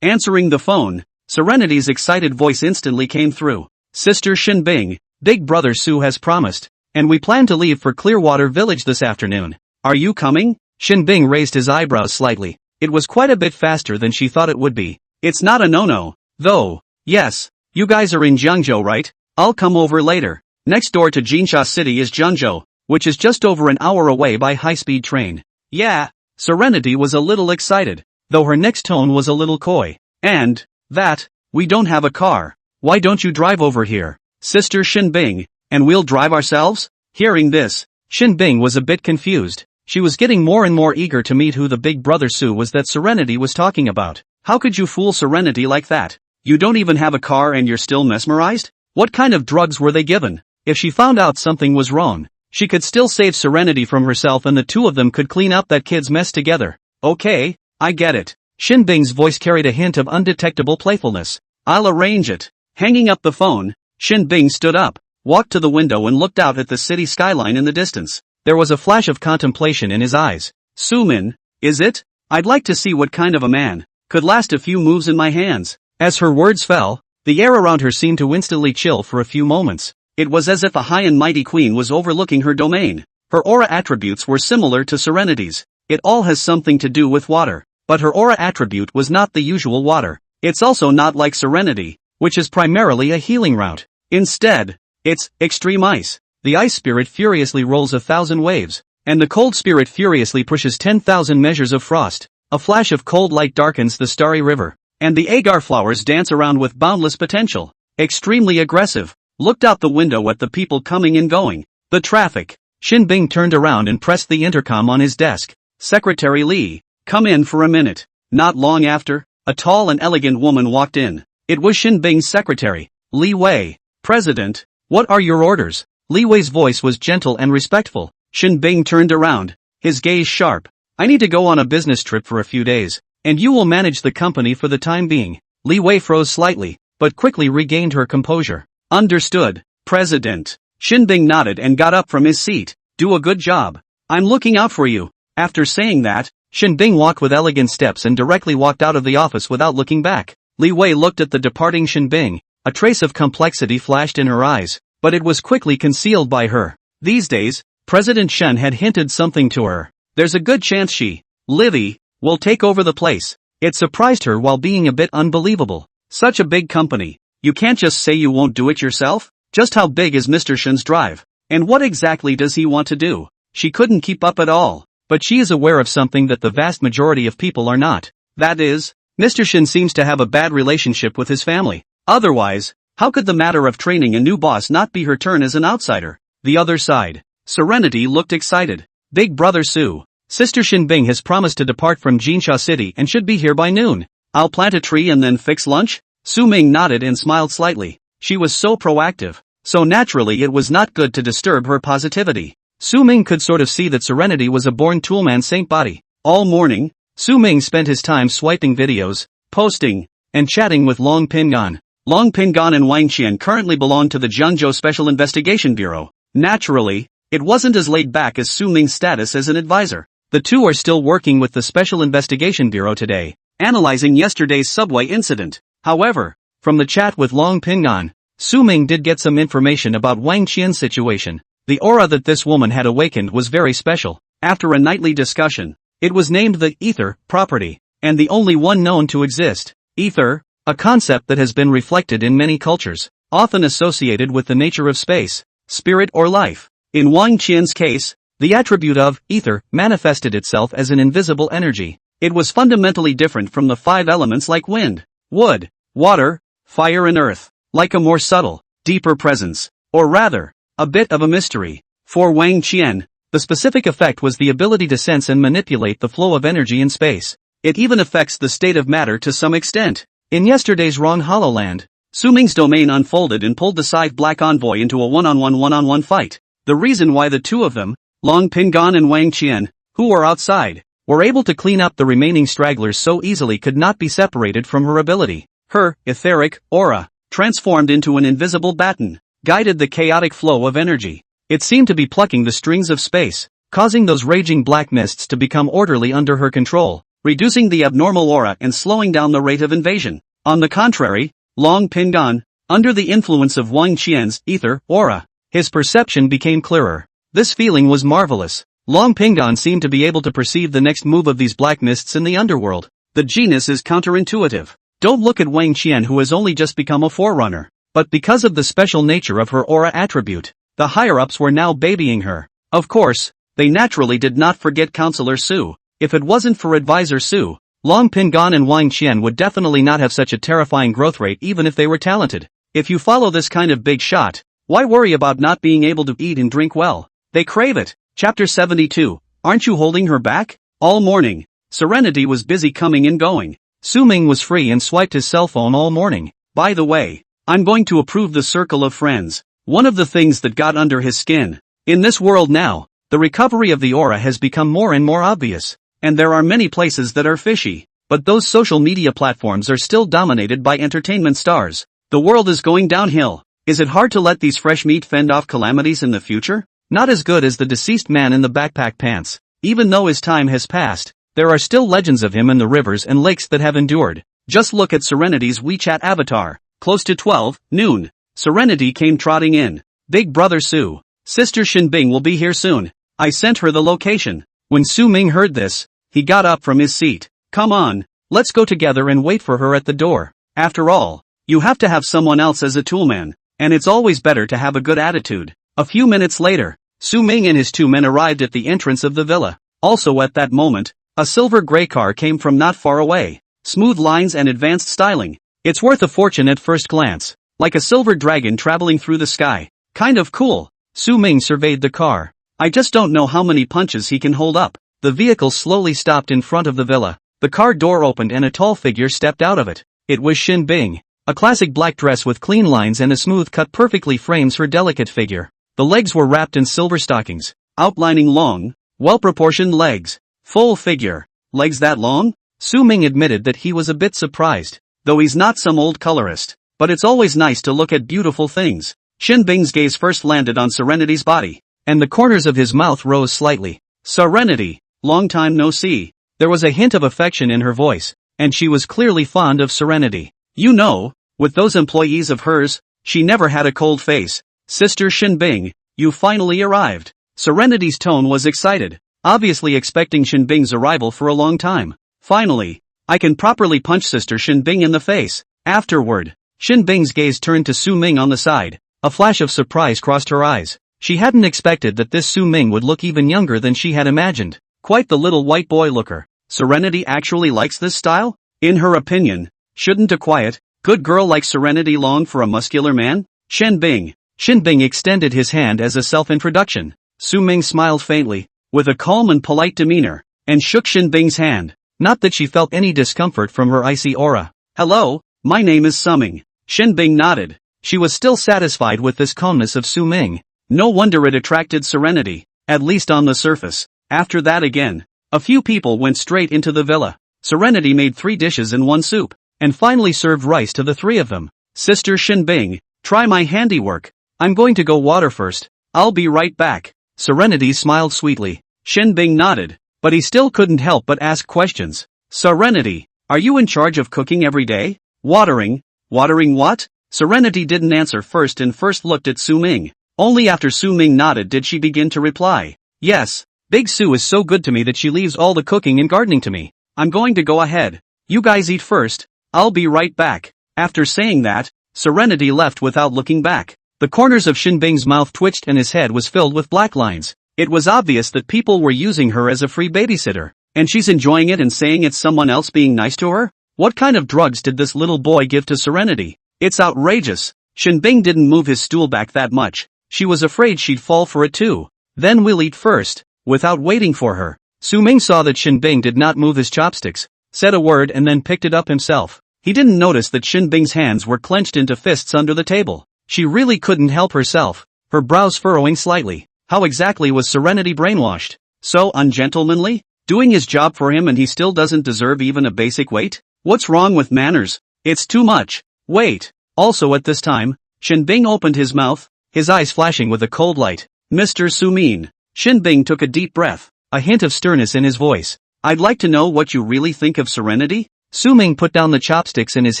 Answering the phone, Serenity's excited voice instantly came through. Sister Shinbing, Big Brother Sue has promised, and we plan to leave for Clearwater Village this afternoon. Are you coming? Shinbing raised his eyebrows slightly. It was quite a bit faster than she thought it would be. It's not a no-no, though. Yes, you guys are in Jeongjo, right? I'll come over later. Next door to Jinsha City is Jeonjo, which is just over an hour away by high-speed train. Yeah. Serenity was a little excited, though her next tone was a little coy. And that, we don't have a car. Why don't you drive over here, Sister Shinbing, and we'll drive ourselves? Hearing this, Shinbing was a bit confused. She was getting more and more eager to meet who the Big Brother Sue was that Serenity was talking about. How could you fool Serenity like that? You don't even have a car and you're still mesmerized? What kind of drugs were they given? If she found out something was wrong, she could still save Serenity from herself and the two of them could clean up that kid's mess together. Okay, I get it. Shinbing's voice carried a hint of undetectable playfulness. I'll arrange it. Hanging up the phone, Shinbing stood up, walked to the window and looked out at the city skyline in the distance. There was a flash of contemplation in his eyes. Sumin, is it? I'd like to see what kind of a man could last a few moves in my hands. As her words fell, the air around her seemed to instantly chill for a few moments. It was as if a high and mighty queen was overlooking her domain. Her aura attributes were similar to Serenity's. It all has something to do with water. But her aura attribute was not the usual water. It's also not like Serenity, which is primarily a healing route. Instead, it's extreme ice. The ice spirit furiously rolls 1,000 waves, and the cold spirit furiously pushes 10,000 measures of frost. A flash of cold light darkens the starry river, and the agar flowers dance around with boundless potential. Extremely aggressive. Looked out the window at the people coming and going. The traffic. Shinbing turned around and pressed the intercom on his desk. Secretary Lee, come in for a minute. Not long after, a tall and elegant woman walked in. It was Shinbing's secretary, Li Wei. President, what are your orders? Li Wei's voice was gentle and respectful. Shinbing turned around, his gaze sharp. I need to go on a business trip for a few days, and you will manage the company for the time being. Li Wei froze slightly, but quickly regained her composure. Understood, President. Shinbing nodded and got up from his seat. Do a good job. I'm looking out for you. After saying that, Shinbing walked with elegant steps and directly walked out of the office without looking back. Li Wei looked at the departing Shinbing. A trace of complexity flashed in her eyes, but it was quickly concealed by her. These days, President Shen had hinted something to her. There's a good chance she, Livy, will take over the place. It surprised her while being a bit unbelievable. Such a big company. You can't just say you won't do it yourself? Just how big is Mr. Shen's drive? And what exactly does he want to do? She couldn't keep up at all. But she is aware of something that the vast majority of people are not. That is, Mr. Shen seems to have a bad relationship with his family. Otherwise, how could the matter of training a new boss not be her turn as an outsider? The other side. Serenity looked excited. Big Brother Sue. Sister Shinbing has promised to depart from Jinsha City and should be here by noon. I'll plant a tree and then fix lunch? Su Ming nodded and smiled slightly. She was so proactive. So naturally it was not good to disturb her positivity. Su Ming could sort of see that Serenity was a born toolman saint body. All morning, Su Ming spent his time swiping videos, posting, and chatting with Long Pingan. Long Pingan and Wang Qian currently belong to the Jeongjo Special Investigation Bureau. Naturally, it wasn't as laid back as Su Ming's status as an advisor. The two are still working with the Special Investigation Bureau today, analyzing yesterday's subway incident. However, from the chat with Long Pingan, Su Ming did get some information about Wang Qian's situation. The aura that this woman had awakened was very special. After a nightly discussion, it was named the Ether property, and the only one known to exist. Ether, a concept that has been reflected in many cultures, often associated with the nature of space, spirit or life. In Wang Qian's case, the attribute of ether manifested itself as an invisible energy. It was fundamentally different from the five elements like wind, wood, water, fire and earth, like a more subtle, deeper presence, or rather, a bit of a mystery. For Wang Qian, the specific effect was the ability to sense and manipulate the flow of energy in space. It even affects the state of matter to some extent. In yesterday's wrong Hololand, Su Ming's domain unfolded and pulled the Scythe Black Envoy into a one-on-one fight. The reason why the two of them, Long Pingan and Wang Qian, who were outside, were able to clean up the remaining stragglers so easily could not be separated from her ability. Her etheric aura, transformed into an invisible baton, guided the chaotic flow of energy. It seemed to be plucking the strings of space, causing those raging black mists to become orderly under her control, reducing the abnormal aura and slowing down the rate of invasion. On the contrary, Long Pingan, under the influence of Wang Qian's ether aura, his perception became clearer. This feeling was marvelous. Long Pingan seemed to be able to perceive the next move of these black mists in the underworld. The genus is counterintuitive. Don't look at Wang Qian, who has only just become a forerunner. But because of the special nature of her aura attribute, the higher-ups were now babying her. Of course, they naturally did not forget Counselor Su. If it wasn't for Advisor Su, Long Pingan and Wang Qian would definitely not have such a terrifying growth rate even if they were talented. If you follow this kind of big shot, why worry about not being able to eat and drink well? They crave it. Chapter 72. Aren't you holding her back? All morning, Serenity was busy coming and going. Su Ming was free and swiped his cell phone all morning. By the way, I'm going to approve the circle of friends. One of the things that got under his skin. In this world now, the recovery of the aura has become more and more obvious. And there are many places that are fishy. But those social media platforms are still dominated by entertainment stars. The world is going downhill. Is it hard to let these fresh meat fend off calamities in the future? Not as good as the deceased man in the backpack pants. Even though his time has passed, there are still legends of him in the rivers and lakes that have endured. Just look at Serenity's WeChat avatar. Close to 12 noon. Serenity came trotting in. Big brother Su. Sister Shinbing will be here soon. I sent her the location. When Su Ming heard this, he got up from his seat. Come on, let's go together and wait for her at the door. After all, you have to have someone else as a toolman, and it's always better to have a good attitude. A few minutes later, Su Ming and his two men arrived at the entrance of the villa. Also at that moment, a silver gray car came from not far away. Smooth lines and advanced styling. It's worth a fortune at first glance. Like a silver dragon traveling through the sky. Kind of cool. Su Ming surveyed the car. I just don't know how many punches he can hold up. The vehicle slowly stopped in front of the villa. The car door opened and a tall figure stepped out of it. It was Shin Bing. A classic black dress with clean lines and a smooth cut perfectly frames her delicate figure. The legs were wrapped in silver stockings, outlining long, well-proportioned legs. Full figure. Legs that long? Su Ming admitted that he was a bit surprised, though he's not some old colorist. But it's always nice to look at beautiful things. Shin Bing's gaze first landed on Serenity's body, and the corners of his mouth rose slightly. Serenity, long time no see. There was a hint of affection in her voice, and she was clearly fond of Serenity. You know, with those employees of hers, she never had a cold face. Sister Shin Bing, you finally arrived. Serenity's tone was excited, obviously expecting Shin Bing's arrival for a long time. Finally, I can properly punch Sister Shin Bing in the face. Afterward, Shin Bing's gaze turned to Su Ming on the side. A flash of surprise crossed her eyes. She hadn't expected that this Su Ming would look even younger than she had imagined. Quite the little white boy looker. Serenity actually likes this style? In her opinion, shouldn't a quiet, good girl like Serenity long for a muscular man? Shin Bing. Shin Bing extended his hand as a self-introduction. Su Ming smiled faintly, with a calm and polite demeanor, and shook Shin Bing's hand. Not that she felt any discomfort from her icy aura. Hello, my name is Su Ming. Shin Bing nodded. She was still satisfied with this calmness of Su Ming. No wonder it attracted Serenity, at least on the surface. After that again, a few people went straight into the villa. Serenity made 3 dishes and 1 soup, and finally served rice to the 3 of them. Sister Shin Bing, try my handiwork. I'm going to go water first. I'll be right back. Serenity smiled sweetly. Shin Bing nodded, but he still couldn't help but ask questions. Serenity, are you in charge of cooking every day? Watering? Watering what? Serenity didn't answer first and first looked at Su Ming. Only after Su Ming nodded did she begin to reply. Yes, Big Su is so good to me that she leaves all the cooking and gardening to me. I'm going to go ahead. You guys eat first. I'll be right back. After saying that, Serenity left without looking back. The corners of Shin Bing's mouth twitched and his head was filled with black lines. It was obvious that people were using her as a free babysitter, and she's enjoying it and saying it's someone else being nice to her? What kind of drugs did this little boy give to Serenity? It's outrageous. Shin Bing didn't move his stool back that much. She was afraid she'd fall for it too. Then we'll eat first. Without waiting for her, Su Ming saw that Shin Bing did not move his chopsticks, said a word and then picked it up himself. He didn't notice that Shinbing's hands were clenched into fists under the table. She really couldn't help herself, her brows furrowing slightly. How exactly was Serenity brainwashed? So ungentlemanly? Doing his job for him and he still doesn't deserve even a basic wait? What's wrong with manners? It's too much. Wait. Also at this time, Shinbing opened his mouth, his eyes flashing with a cold light. Mr. Sumin. Shinbing took a deep breath, a hint of sternness in his voice. I'd like to know what you really think of Serenity? Suming put down the chopsticks in his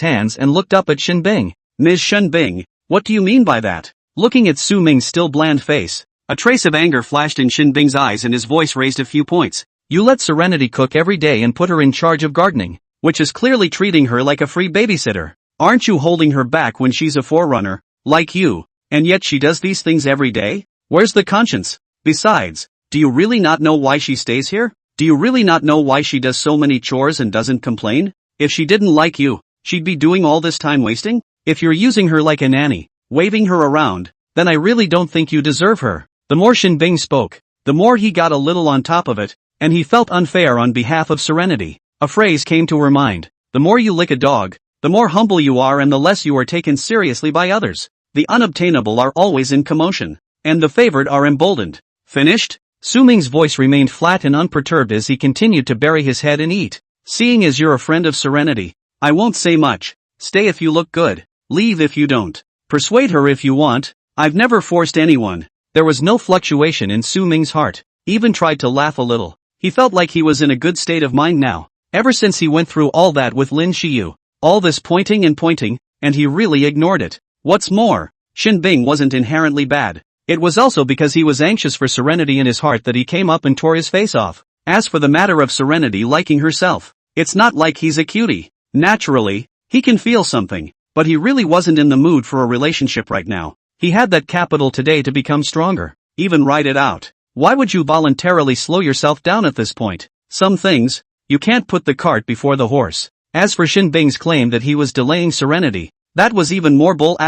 hands and looked up at Shinbing. Ms. Shinbing, what do you mean by that? Looking at Suming's still bland face, a trace of anger flashed in Shinbing's eyes and his voice raised a few points. You let Serenity cook every day and put her in charge of gardening, which is clearly treating her like a free babysitter. Aren't you holding her back when she's a forerunner, like you, and yet she does these things every day? Where's the conscience? Besides, do you really not know why she stays here? Do you really not know why she does so many chores and doesn't complain? If she didn't like you, she'd be doing all this time wasting? If you're using her like a nanny, waving her around, then I really don't think you deserve her. The more Shinbing spoke, the more he got a little on top of it, and he felt unfair on behalf of Serenity. A phrase came to her mind. The more you lick a dog, the more humble you are and the less you are taken seriously by others. The unobtainable are always in commotion, and the favored are emboldened. Finished? Suming's voice remained flat and unperturbed as he continued to bury his head and eat. Seeing as you're a friend of Serenity, I won't say much. Stay if you look good. Leave if you don't. Persuade her if you want. I've never forced anyone. There was no fluctuation in Suming's heart. Even tried to laugh a little. He felt like he was in a good state of mind now. Ever since he went through all that with Lin Xiyu. All this pointing, and he really ignored it. What's more, Shinbing wasn't inherently bad. It was also because he was anxious for Serenity in his heart that he came up and tore his face off. As for the matter of Serenity liking herself, it's not like he's a cutie. Naturally, he can feel something, but he really wasn't in the mood for a relationship right now. He had that capital today to become stronger. Even write it out. Why would you voluntarily slow yourself down at this point? Some things, you can't put the cart before the horse. As for Shinbing's claim that he was delaying Serenity, that was even more bull ********.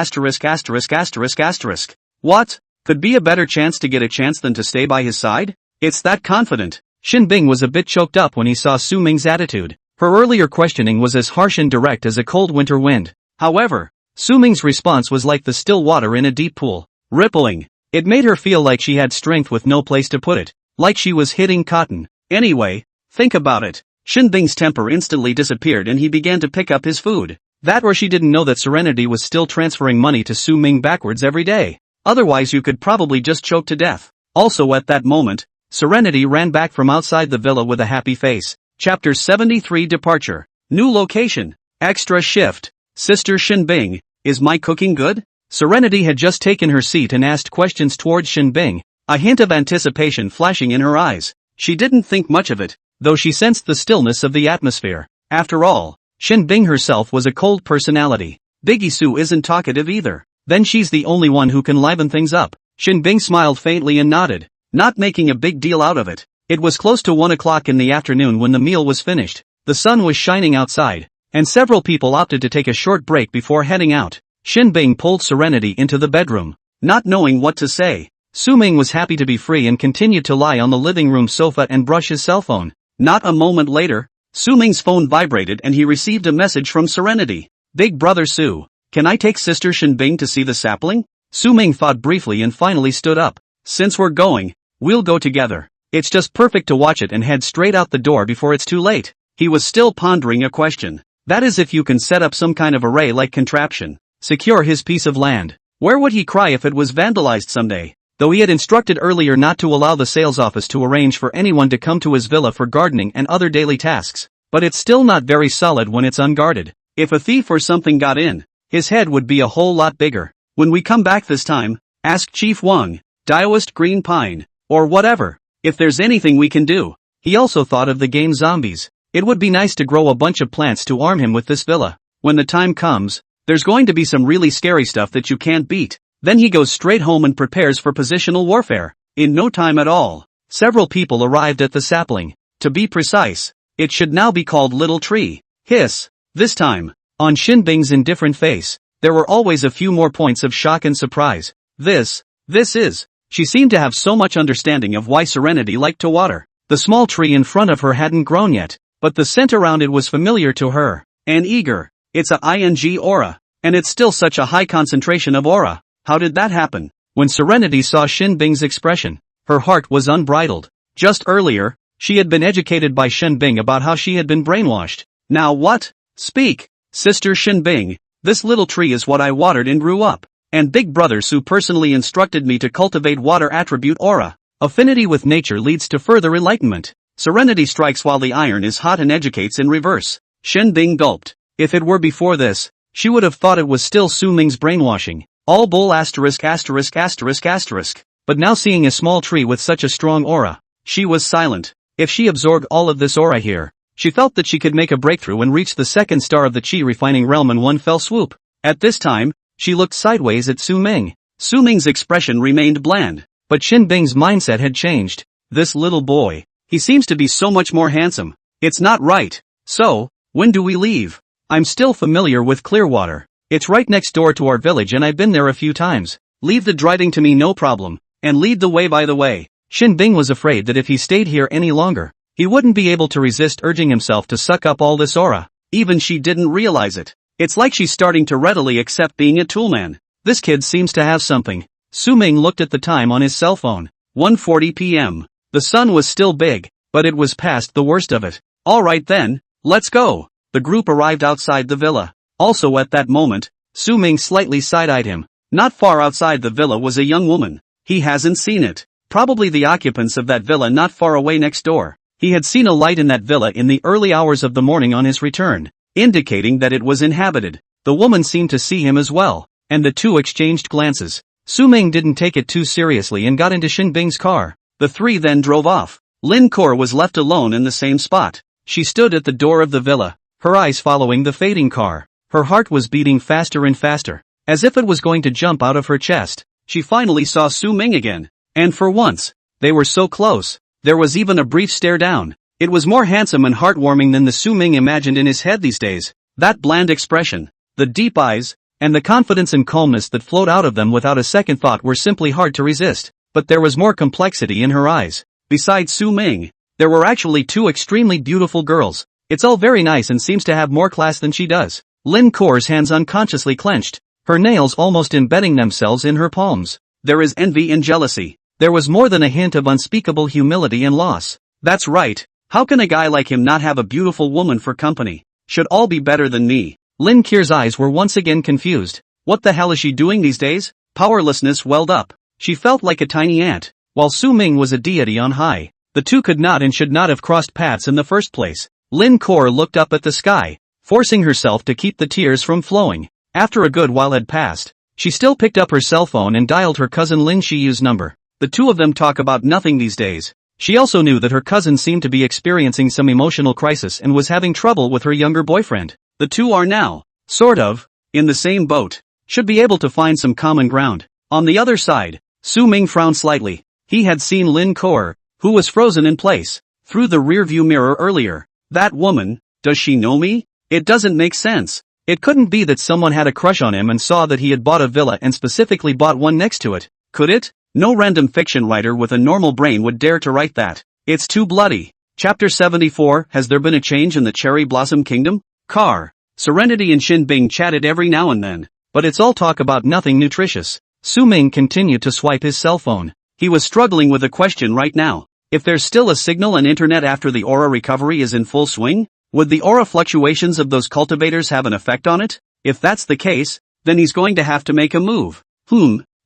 What? Could be a better chance to get a chance than to stay by his side? It's that confident. Shinbing was a bit choked up when he saw Suming's attitude. Her earlier questioning was as harsh and direct as a cold winter wind. However, Suming's response was like the still water in a deep pool, rippling. It made her feel like she had strength with no place to put it, like she was hitting cotton. Anyway, think about it. Shinbing's temper instantly disappeared and he began to pick up his food. That or she didn't know that Serenity was still transferring money to Suming backwards every day. Otherwise you could probably just choke to death. Also at that moment, Serenity ran back from outside the villa with a happy face. Chapter 73 Departure. New location. Extra shift. Sister Shinbing, is my cooking good? Serenity had just taken her seat and asked questions towards Shinbing, a hint of anticipation flashing in her eyes. She didn't think much of it, though she sensed the stillness of the atmosphere. After all, Shinbing herself was a cold personality. Biggie Sue isn't talkative either. Then she's the only one who can liven things up. Shinbing smiled faintly and nodded, not making a big deal out of it. It was close to 1 o'clock in the afternoon when the meal was finished. The sun was shining outside, and several people opted to take a short break before heading out. Shinbing pulled Serenity into the bedroom, not knowing what to say. Suming was happy to be free and continued to lie on the living room sofa and brush his cell phone. Not a moment later, Suming's phone vibrated and he received a message from Serenity. Big brother Su, can I take Sister Shinbing to see the sapling? Suming thought briefly and finally stood up. Since we're going, we'll go together. It's just perfect to watch it and head straight out the door before it's too late. He was still pondering a question. That is, if you can set up some kind of array-like contraption. Secure his piece of land. Where would he cry if it was vandalized someday? Though he had instructed earlier not to allow the sales office to arrange for anyone to come to his villa for gardening and other daily tasks. But it's still not very solid when it's unguarded. If a thief or something got in, his head would be a whole lot bigger. When we come back this time, ask Chief Wang, Daoist Green Pine, or whatever, if there's anything we can do. He also thought of the game Zombies. It would be nice to grow a bunch of plants to arm him with this villa. When the time comes, there's going to be some really scary stuff that you can't beat. Then he goes straight home and prepares for positional warfare. In no time at all, several people arrived at the sapling. To be precise, it should now be called Little Tree. Hiss. This time, on Shinbing's indifferent face, there were always a few more points of shock and surprise. This is. She seemed to have so much understanding of why Serenity liked to water. The small tree in front of her hadn't grown yet, but the scent around it was familiar to her. An eager, It's a ing aura. And it's still such a high concentration of aura. How did that happen? When Serenity saw Shin Bing's expression, her heart was unbridled. Just earlier, she had been educated by Shin Bing about how she had been brainwashed. Now what? Speak, Sister Shin Bing. This little tree is what I watered and grew up. And Big Brother Su personally instructed me to cultivate water attribute aura. Affinity with nature leads to further enlightenment. Serenity strikes while the iron is hot and educates in reverse. Shin Bing gulped. If it were before this, she would have thought it was still Su Ming's brainwashing. All bull asterisk asterisk asterisk asterisk. But now seeing a small tree with such a strong aura, she was silent. If she absorbed all of this aura here, she felt that she could make a breakthrough and reach the second star of the chi refining realm in one fell swoop. At this time, she looked sideways at Su Ming. Su Ming's expression remained bland, but Shin Bing's mindset had changed. This little boy, he seems to be so much more handsome. It's not right. So, when do we leave? I'm still familiar with Clearwater. It's right next door to our village and I've been there a few times. Leave the driving to me no problem, and lead the way by the way. Shin Bing was afraid that if he stayed here any longer, he wouldn't be able to resist urging himself to suck up all this aura. Even she didn't realize it. It's like she's starting to readily accept being a toolman. This kid seems to have something. Su Ming looked at the time on his cell phone. 1:40 p.m. The sun was still big, but it was past the worst of it. Alright then, let's go. The group arrived outside the villa. Also at that moment, Su Ming slightly side-eyed him. Not far outside the villa was a young woman. He hasn't seen it. Probably the occupants of that villa not far away next door. He had seen a light in that villa in the early hours of the morning on his return, indicating that it was inhabited. The woman seemed to see him as well, and the two exchanged glances. Su Ming didn't take it too seriously and got into Shin Bing's car. The three then drove off. Lin Kor was left alone in the same spot. She stood at the door of the villa, her eyes following the fading car. Her heart was beating faster and faster, as if it was going to jump out of her chest. She finally saw Su Ming again. And for once, they were so close. There was even a brief stare down. It was more handsome and heartwarming than the Su Ming imagined in his head these days. That bland expression, the deep eyes, and the confidence and calmness that flowed out of them without a second thought were simply hard to resist. But there was more complexity in her eyes. Besides Su Ming, there were actually two extremely beautiful girls. It's all very nice and seems to have more class than she does. Lin Kor's hands unconsciously clenched, her nails almost embedding themselves in her palms. There is envy and jealousy. There was more than a hint of unspeakable humility and loss. That's right. How can a guy like him not have a beautiful woman for company? Should all be better than me? Lin Kier's eyes were once again confused. What the hell is she doing these days? Powerlessness welled up. She felt like a tiny ant, while Su Ming was a deity on high. The two could not and should not have crossed paths in the first place. Lin Kor looked up at the sky, forcing herself to keep the tears from flowing. After a good while had passed, she still picked up her cell phone and dialed her cousin Lin Shiyu's number. The two of them talk about nothing these days. She also knew that her cousin seemed to be experiencing some emotional crisis and was having trouble with her younger boyfriend. The two are now, sort of, in the same boat. Should be able to find some common ground. On the other side, Su Ming frowned slightly. He had seen Lin Kor, who was frozen in place, through the rearview mirror earlier. That woman, does she know me? It doesn't make sense. It couldn't be that someone had a crush on him and saw that he had bought a villa and specifically bought one next to it, could it? No random fiction writer with a normal brain would dare to write that. It's too bloody. Chapter 74. Has there been a change in the Cherry Blossom Kingdom? Car. Serenity and Shin Bing chatted every now and then, but it's all talk about nothing nutritious. Su Ming continued to swipe his cell phone. He was struggling with a question right now. If there's still a signal and internet after the aura recovery is in full swing, would the aura fluctuations of those cultivators have an effect on it? If that's the case, then he's going to have to make a move.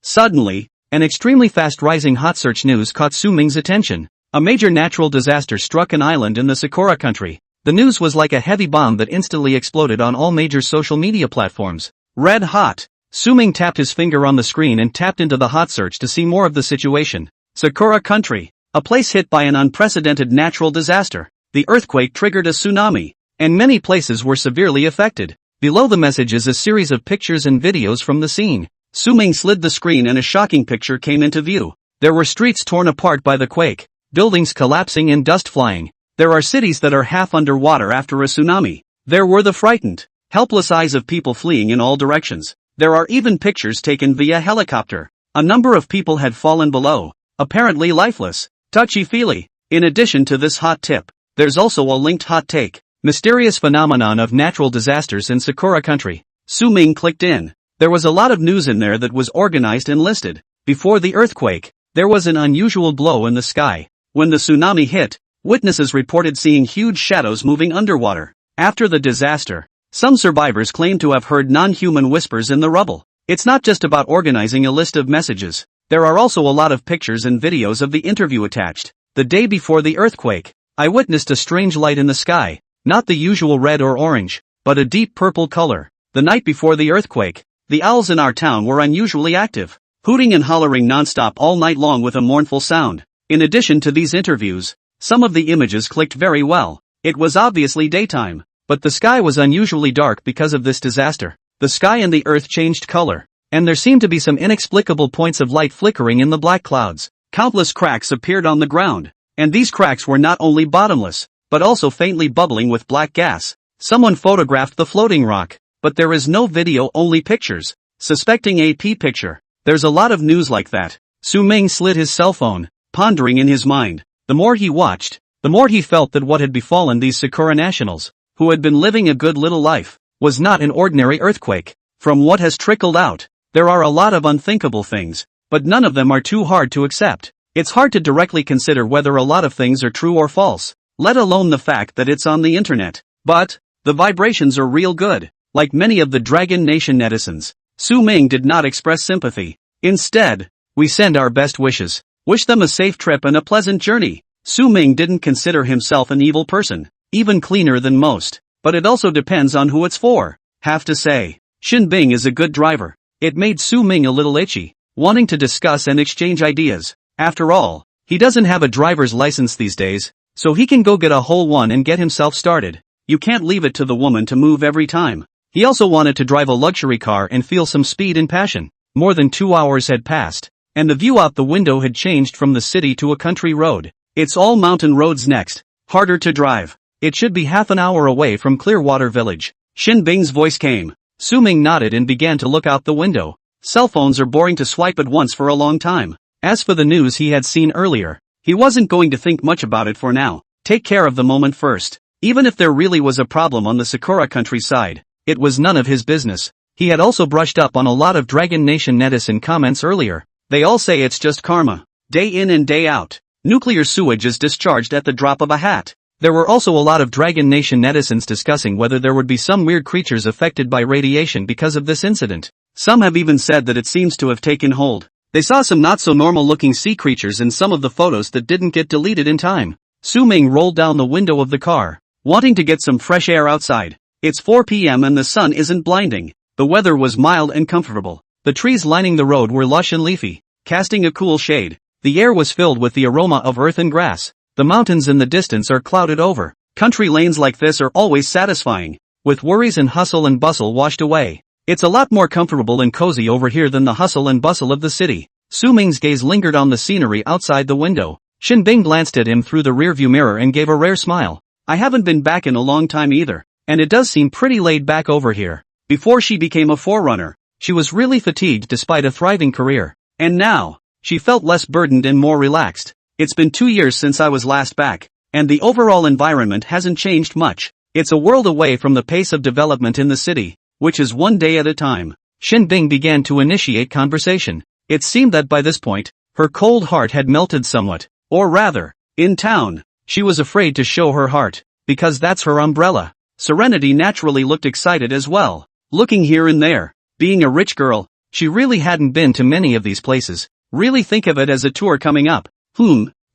Suddenly, an extremely fast-rising hot search news caught Su Ming's attention. A major natural disaster struck an island in the Sakura country. The news was like a heavy bomb that instantly exploded on all major social media platforms. Red hot. Su Ming tapped his finger on the screen and tapped into the hot search to see more of the situation. Sakura country. A place hit by an unprecedented natural disaster. The earthquake triggered a tsunami, and many places were severely affected. Below the message is a series of pictures and videos from the scene. Su Ming slid the screen and a shocking picture came into view. There were streets torn apart by the quake, buildings collapsing and dust flying. There are cities that are half underwater after a tsunami. There were the frightened, helpless eyes of people fleeing in all directions. There are even pictures taken via helicopter. A number of people had fallen below, apparently lifeless. Touchy-feely. In addition to this hot tip, there's also a linked hot take. Mysterious phenomenon of natural disasters in Sakura country. Su Ming clicked in. There was a lot of news in there that was organized and listed. Before the earthquake, there was an unusual blow in the sky. When the tsunami hit, witnesses reported seeing huge shadows moving underwater. After the disaster, some survivors claimed to have heard non-human whispers in the rubble. It's not just about organizing a list of messages. There are also a lot of pictures and videos of the interview attached. The day before the earthquake, I witnessed a strange light in the sky. Not the usual red or orange, but a deep purple color. The night before the earthquake, the owls in our town were unusually active, hooting and hollering nonstop all night long with a mournful sound. In addition to these interviews, some of the images clicked very well. It was obviously daytime, but the sky was unusually dark because of this disaster. The sky and the earth changed color, and there seemed to be some inexplicable points of light flickering in the black clouds. Countless cracks appeared on the ground, and these cracks were not only bottomless, but also faintly bubbling with black gas. Someone photographed the floating rock, but there is no video, only pictures. Suspecting AP picture. There's a lot of news like that. Su Ming slid his cell phone, pondering in his mind. The more he watched, the more he felt that what had befallen these Sakura nationals, who had been living a good little life, was not an ordinary earthquake. From what has trickled out, there are a lot of unthinkable things, but none of them are too hard to accept. It's hard to directly consider whether a lot of things are true or false, let alone the fact that it's on the internet. But the vibrations are real good. Like many of the Dragon Nation netizens, Su Ming did not express sympathy. Instead, we send our best wishes. Wish them a safe trip and a pleasant journey. Su Ming didn't consider himself an evil person, even cleaner than most, but it also depends on who it's for. Have to say, Shin Bing is a good driver. It made Su Ming a little itchy, wanting to discuss and exchange ideas. After all, he doesn't have a driver's license these days, so he can go get a whole one and get himself started. You can't leave it to the woman to move every time. He also wanted to drive a luxury car and feel some speed and passion. More than 2 hours had passed, and the view out the window had changed from the city to a country road. It's all mountain roads next, harder to drive. It should be half an hour away from Clearwater Village. Shin Bing's voice came. Su Ming nodded and began to look out the window. Cell phones are boring to swipe at once for a long time. As for the news he had seen earlier, he wasn't going to think much about it for now. Take care of the moment first. Even if there really was a problem on the Sakura countryside, it was none of his business. He had also brushed up on a lot of Dragon Nation netizen comments earlier. They all say it's just karma. Day in and day out, nuclear sewage is discharged at the drop of a hat. There were also a lot of Dragon Nation netizens discussing whether there would be some weird creatures affected by radiation because of this incident. Some have even said that it seems to have taken hold. They saw some not so normal looking sea creatures in some of the photos that didn't get deleted in time. Su Ming rolled down the window of the car, wanting to get some fresh air outside. It's 4 p.m. and the sun isn't blinding. The weather was mild and comfortable. The trees lining the road were lush and leafy, casting a cool shade. The air was filled with the aroma of earth and grass. The mountains in the distance are clouded over. Country lanes like this are always satisfying, with worries and hustle and bustle washed away. It's a lot more comfortable and cozy over here than the hustle and bustle of the city. Su Ming's gaze lingered on the scenery outside the window. Shin Bing glanced at him through the rearview mirror and gave a rare smile. I haven't been back in a long time either, and it does seem pretty laid back over here. Before she became a forerunner, she was really fatigued despite a thriving career. And now, she felt less burdened and more relaxed. It's been 2 years since I was last back, and the overall environment hasn't changed much. It's a world away from the pace of development in the city, which is one day at a time. Shin Bing began to initiate conversation. It seemed that by this point, her cold heart had melted somewhat. Or rather, in town, she was afraid to show her heart, because that's her umbrella. Serenity naturally looked excited as well, looking here and there. Being a rich girl, she really hadn't been to many of these places. Really think of it as a tour coming up.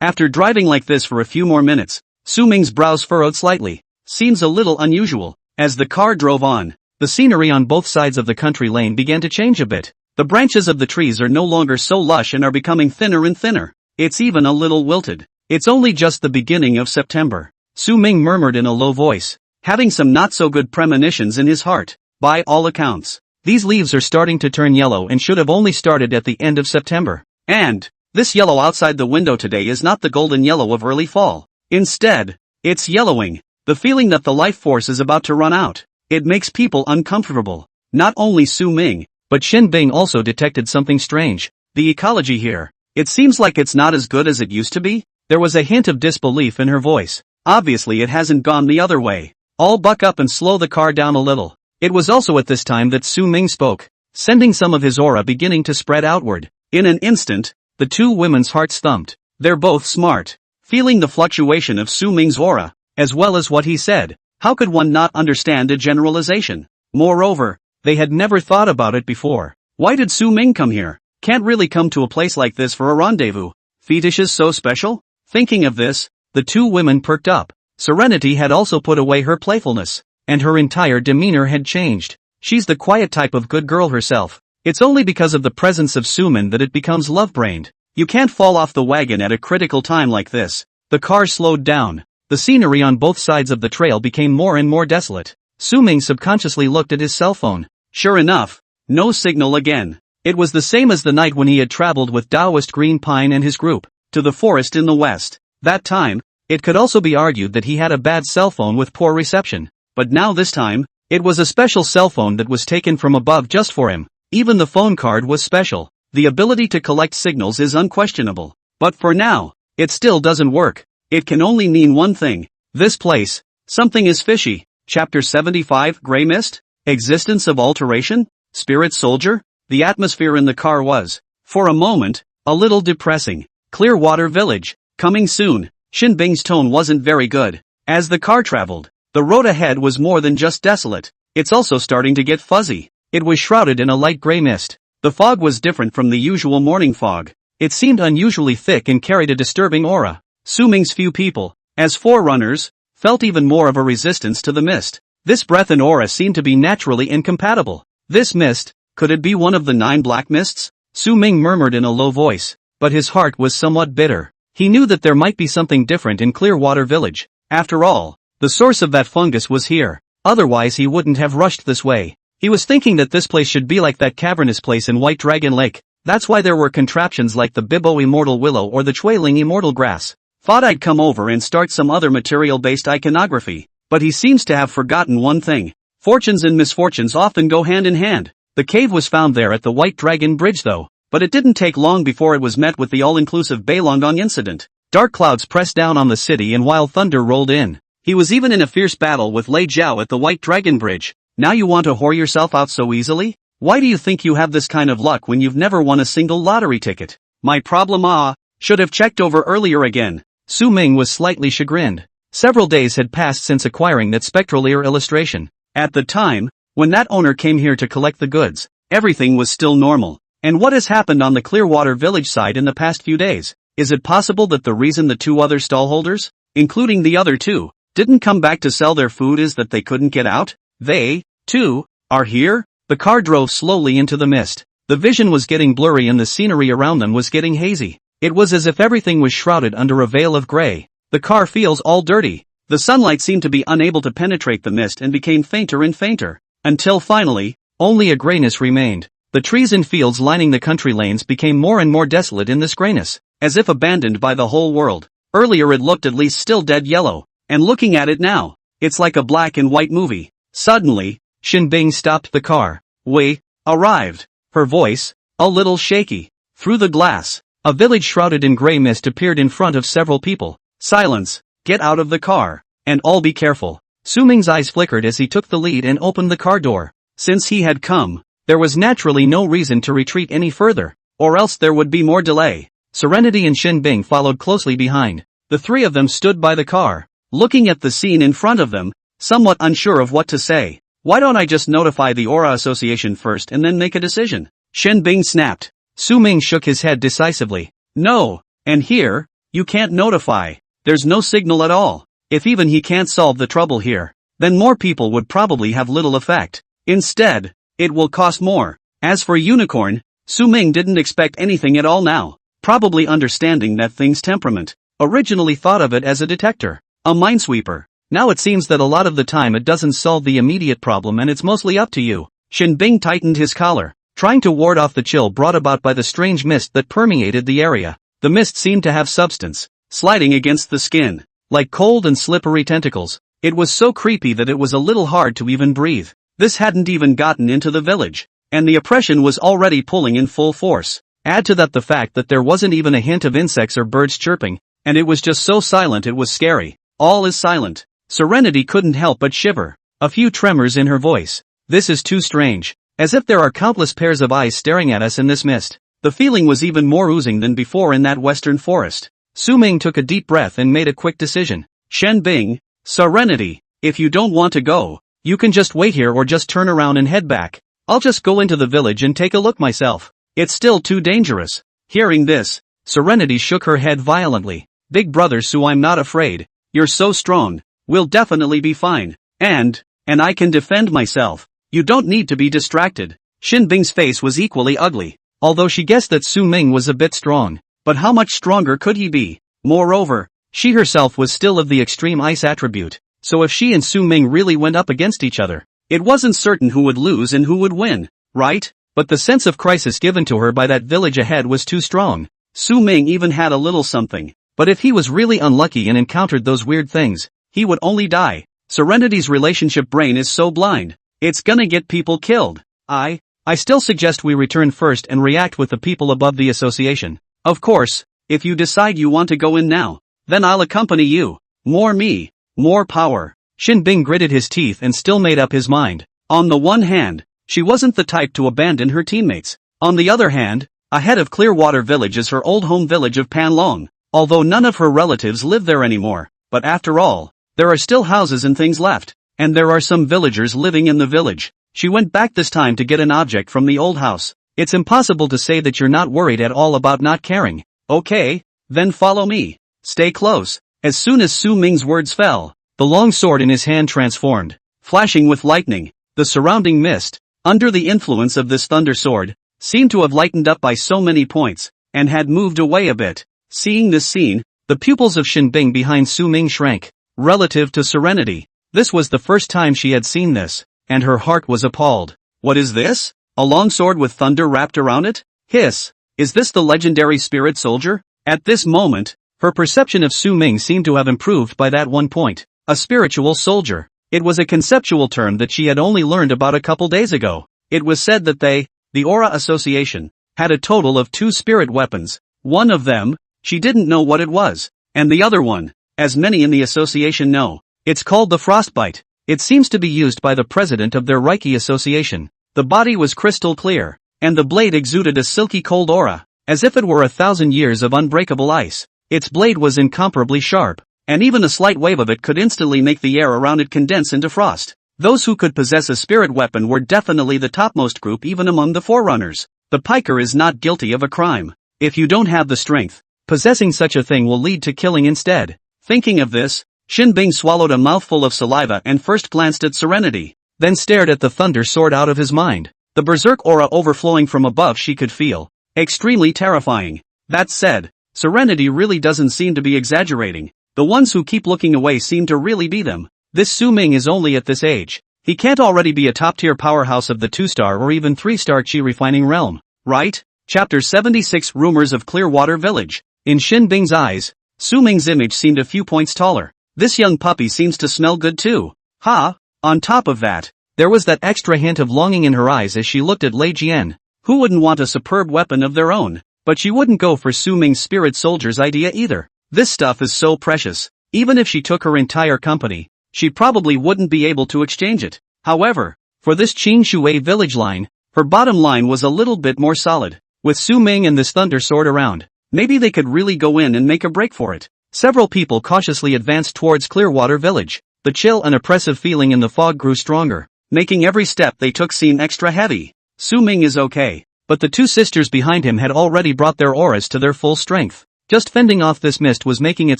After driving like this for a few more minutes, Su Ming's brows furrowed slightly. Seems a little unusual. As the car drove on, the scenery on both sides of the country lane began to change a bit. The branches of the trees are no longer so lush and are becoming thinner and thinner. It's even a little wilted. It's only just the beginning of September. Su Ming murmured in a low voice, having some not-so-good premonitions in his heart. By all accounts, these leaves are starting to turn yellow and should have only started at the end of September. And this yellow outside the window today is not the golden yellow of early fall. Instead, it's yellowing, the feeling that the life force is about to run out. It makes people uncomfortable. Not only Su Ming, but Shin Bing also detected something strange. The ecology here. It seems like it's not as good as it used to be. There was a hint of disbelief in her voice. Obviously it hasn't gone the other way. All buck up and slow the car down a little. It was also at this time that Su Ming spoke, sending some of his aura beginning to spread outward. In an instant, the two women's hearts thumped. They're both smart. Feeling the fluctuation of Su Ming's aura, as well as what he said, how could one not understand a generalization? Moreover, they had never thought about it before. Why did Su Ming come here? Can't really come to a place like this for a rendezvous. Fetishes so special? Thinking of this, the two women perked up. Serenity had also put away her playfulness, and her entire demeanor had changed. She's the quiet type of good girl herself. It's only because of the presence of Suman that it becomes love-brained. You can't fall off the wagon at a critical time like this. The car slowed down. The scenery on both sides of the trail became more and more desolate. Su Ming subconsciously looked at his cell phone. Sure enough, no signal again. It was the same as the night when he had traveled with Taoist Green Pine and his group to the forest in the west. That time, it could also be argued that he had a bad cell phone with poor reception. But now this time, it was a special cell phone that was taken from above just for him. Even the phone card was special. The ability to collect signals is unquestionable. But for now, it still doesn't work. It can only mean one thing. This place, something is fishy. Chapter 75, Grey Mist? Existence of Alteration? Spirit Soldier? The atmosphere in the car was, for a moment, a little depressing. Clearwater Village, coming soon. Shin Bing's tone wasn't very good. As the car traveled, the road ahead was more than just desolate. It's also starting to get fuzzy. It was shrouded in a light gray mist. The fog was different from the usual morning fog. It seemed unusually thick and carried a disturbing aura. Su Ming's few people, as forerunners, felt even more of a resistance to the mist. This breath and aura seemed to be naturally incompatible. This mist, could it be one of the 9 black mists? Su Ming murmured in a low voice, but his heart was somewhat bitter. He knew that there might be something different in Clearwater Village. After all, the source of that fungus was here. Otherwise he wouldn't have rushed this way. He was thinking that this place should be like that cavernous place in White Dragon Lake. That's why there were contraptions like the Bibbo Immortal Willow or the Chweling Immortal Grass. Thought I'd come over and start some other material-based iconography. But he seems to have forgotten one thing. Fortunes and misfortunes often go hand in hand. The cave was found there at the White Dragon Bridge though, but it didn't take long before it was met with the all-inclusive Bailongdong incident. Dark clouds pressed down on the city and wild thunder rolled in. He was even in a fierce battle with Lei Jiao at the White Dragon Bridge. Now you want to whore yourself out so easily? Why do you think you have this kind of luck when you've never won a single lottery ticket? My problem should have checked over earlier again. Su Ming was slightly chagrined. Several days had passed since acquiring that spectral ear illustration. At the time, when that owner came here to collect the goods, everything was still normal. And what has happened on the Clearwater Village side in the past few days? Is it possible that the reason the 2 other stallholders, including the other 2, didn't come back to sell their food is that they couldn't get out? They, too, are here? The car drove slowly into the mist. The vision was getting blurry and the scenery around them was getting hazy. It was as if everything was shrouded under a veil of gray. The car feels all dirty. The sunlight seemed to be unable to penetrate the mist and became fainter and fainter. Until finally, only a grayness remained. The trees and fields lining the country lanes became more and more desolate in this grayness, as if abandoned by the whole world. Earlier it looked at least still dead yellow, and looking at it now, it's like a black and white movie. Suddenly, Shin Bing stopped the car. We arrived. Her voice, a little shaky. Through the glass, a village shrouded in gray mist appeared in front of several people. Silence. Get out of the car. And all be careful. Su Ming's eyes flickered as he took the lead and opened the car door. Since he had come, there was naturally no reason to retreat any further, or else there would be more delay. Serenity and Shin Bing followed closely behind. The 3 of them stood by the car, looking at the scene in front of them, somewhat unsure of what to say. Why don't I just notify the Aura Association first and then make a decision? Shin Bing snapped. Su Ming shook his head decisively. No, and here, you can't notify. There's no signal at all. If even he can't solve the trouble here, then more people would probably have little effect. Instead, it will cost more. As for Unicorn, Su Ming didn't expect anything at all now, probably understanding that thing's temperament. Originally thought of it as a detector, a minesweeper. Now it seems that a lot of the time it doesn't solve the immediate problem and it's mostly up to you. Shin Bing tightened his collar, trying to ward off the chill brought about by the strange mist that permeated the area. The mist seemed to have substance, sliding against the skin, like cold and slippery tentacles. It was so creepy that it was a little hard to even breathe. This hadn't even gotten into the village, and the oppression was already pulling in full force. Add to that the fact that there wasn't even a hint of insects or birds chirping, and it was just so silent it was scary. All is silent. Serenity couldn't help but shiver, a few tremors in her voice. This is too strange. As if there are countless pairs of eyes staring at us in this mist. The feeling was even more oozing than before in that western forest. Su Ming took a deep breath and made a quick decision. Shen Bing, Serenity, if you don't want to go, you can just wait here or just turn around and head back. I'll just go into the village and take a look myself. It's still too dangerous. Hearing this, Serenity shook her head violently. Big brother Su, I'm not afraid. You're so strong. We'll definitely be fine. And I can defend myself. You don't need to be distracted. Shin Bing's face was equally ugly, although she guessed that Su Ming was a bit strong. But how much stronger could he be? Moreover, she herself was still of the extreme ice attribute, so if she and Su Ming really went up against each other, it wasn't certain who would lose and who would win, right? But the sense of crisis given to her by that village ahead was too strong. Su Ming even had a little something, but if he was really unlucky and encountered those weird things, he would only die. Serenity's relationship brain is so blind, it's gonna get people killed. I still suggest we return first and react with the people above the association. Of course, if you decide you want to go in now, then I'll accompany you. More me, more power. Shin Bing gritted his teeth and still made up his mind. On the one hand, she wasn't the type to abandon her teammates. On the other hand, ahead of Clearwater Village is her old home village of Panlong, although none of her relatives live there anymore. But after all, there are still houses and things left, and there are some villagers living in the village. She went back this time to get an object from the old house. It's impossible to say that you're not worried at all about not caring. Okay, then follow me. Stay close. As soon as Su Ming's words fell, the long sword in his hand transformed, flashing with lightning. The surrounding mist, under the influence of this thunder sword, seemed to have lightened up by so many points, and had moved away a bit. Seeing this scene, the pupils of Shin Bing behind Su Ming shrank. Relative to Serenity, this was the first time she had seen this, and her heart was appalled. What is this? A long sword with thunder wrapped around it? Hiss! Is this the legendary spirit soldier? At this moment, her perception of Su Ming seemed to have improved by that one point. A spiritual soldier. It was a conceptual term that she had only learned about a couple days ago. It was said that they, the Aura Association, had a total of 2 spirit weapons. One of them, she didn't know what it was, and the other one, as many in the association know, it's called the Frostbite. It seems to be used by the president of their Reiki Association. The body was crystal clear, and the blade exuded a silky cold aura, as if it were 1,000 years of unbreakable ice. Its blade was incomparably sharp, and even a slight wave of it could instantly make the air around it condense into frost. Those who could possess a spirit weapon were definitely the topmost group even among the Forerunners. The piker is not guilty of a crime. If you don't have the strength, possessing such a thing will lead to killing instead. Thinking of this, Shin Bing swallowed a mouthful of saliva and first glanced at Serenity, then stared at the thunder sword out of his mind. The berserk aura overflowing from above she could feel. Extremely terrifying. That said, Serenity really doesn't seem to be exaggerating. The ones who keep looking away seem to really be them. This Su Ming is only at this age. He can't already be a top-tier powerhouse of the 2-star or even 3-star chi refining realm, right? Chapter 76 Rumors of Clearwater Village. In Shin Bing's eyes, Su Ming's image seemed a few points taller. This young puppy seems to smell good too. Ha! On top of that, there was that extra hint of longing in her eyes as she looked at Lei Jian. Who wouldn't want a superb weapon of their own? But she wouldn't go for Su Ming's spirit soldier's idea either. This stuff is so precious. Even if she took her entire company, she probably wouldn't be able to exchange it. However, for this Qing Shui village line, her bottom line was a little bit more solid. With Su Ming and this thunder sword around, maybe they could really go in and make a break for it. Several people cautiously advanced towards Clearwater Village. The chill and oppressive feeling in the fog grew stronger, making every step they took seem extra heavy. Su Ming is okay, but the 2 sisters behind him had already brought their auras to their full strength. Just fending off this mist was making it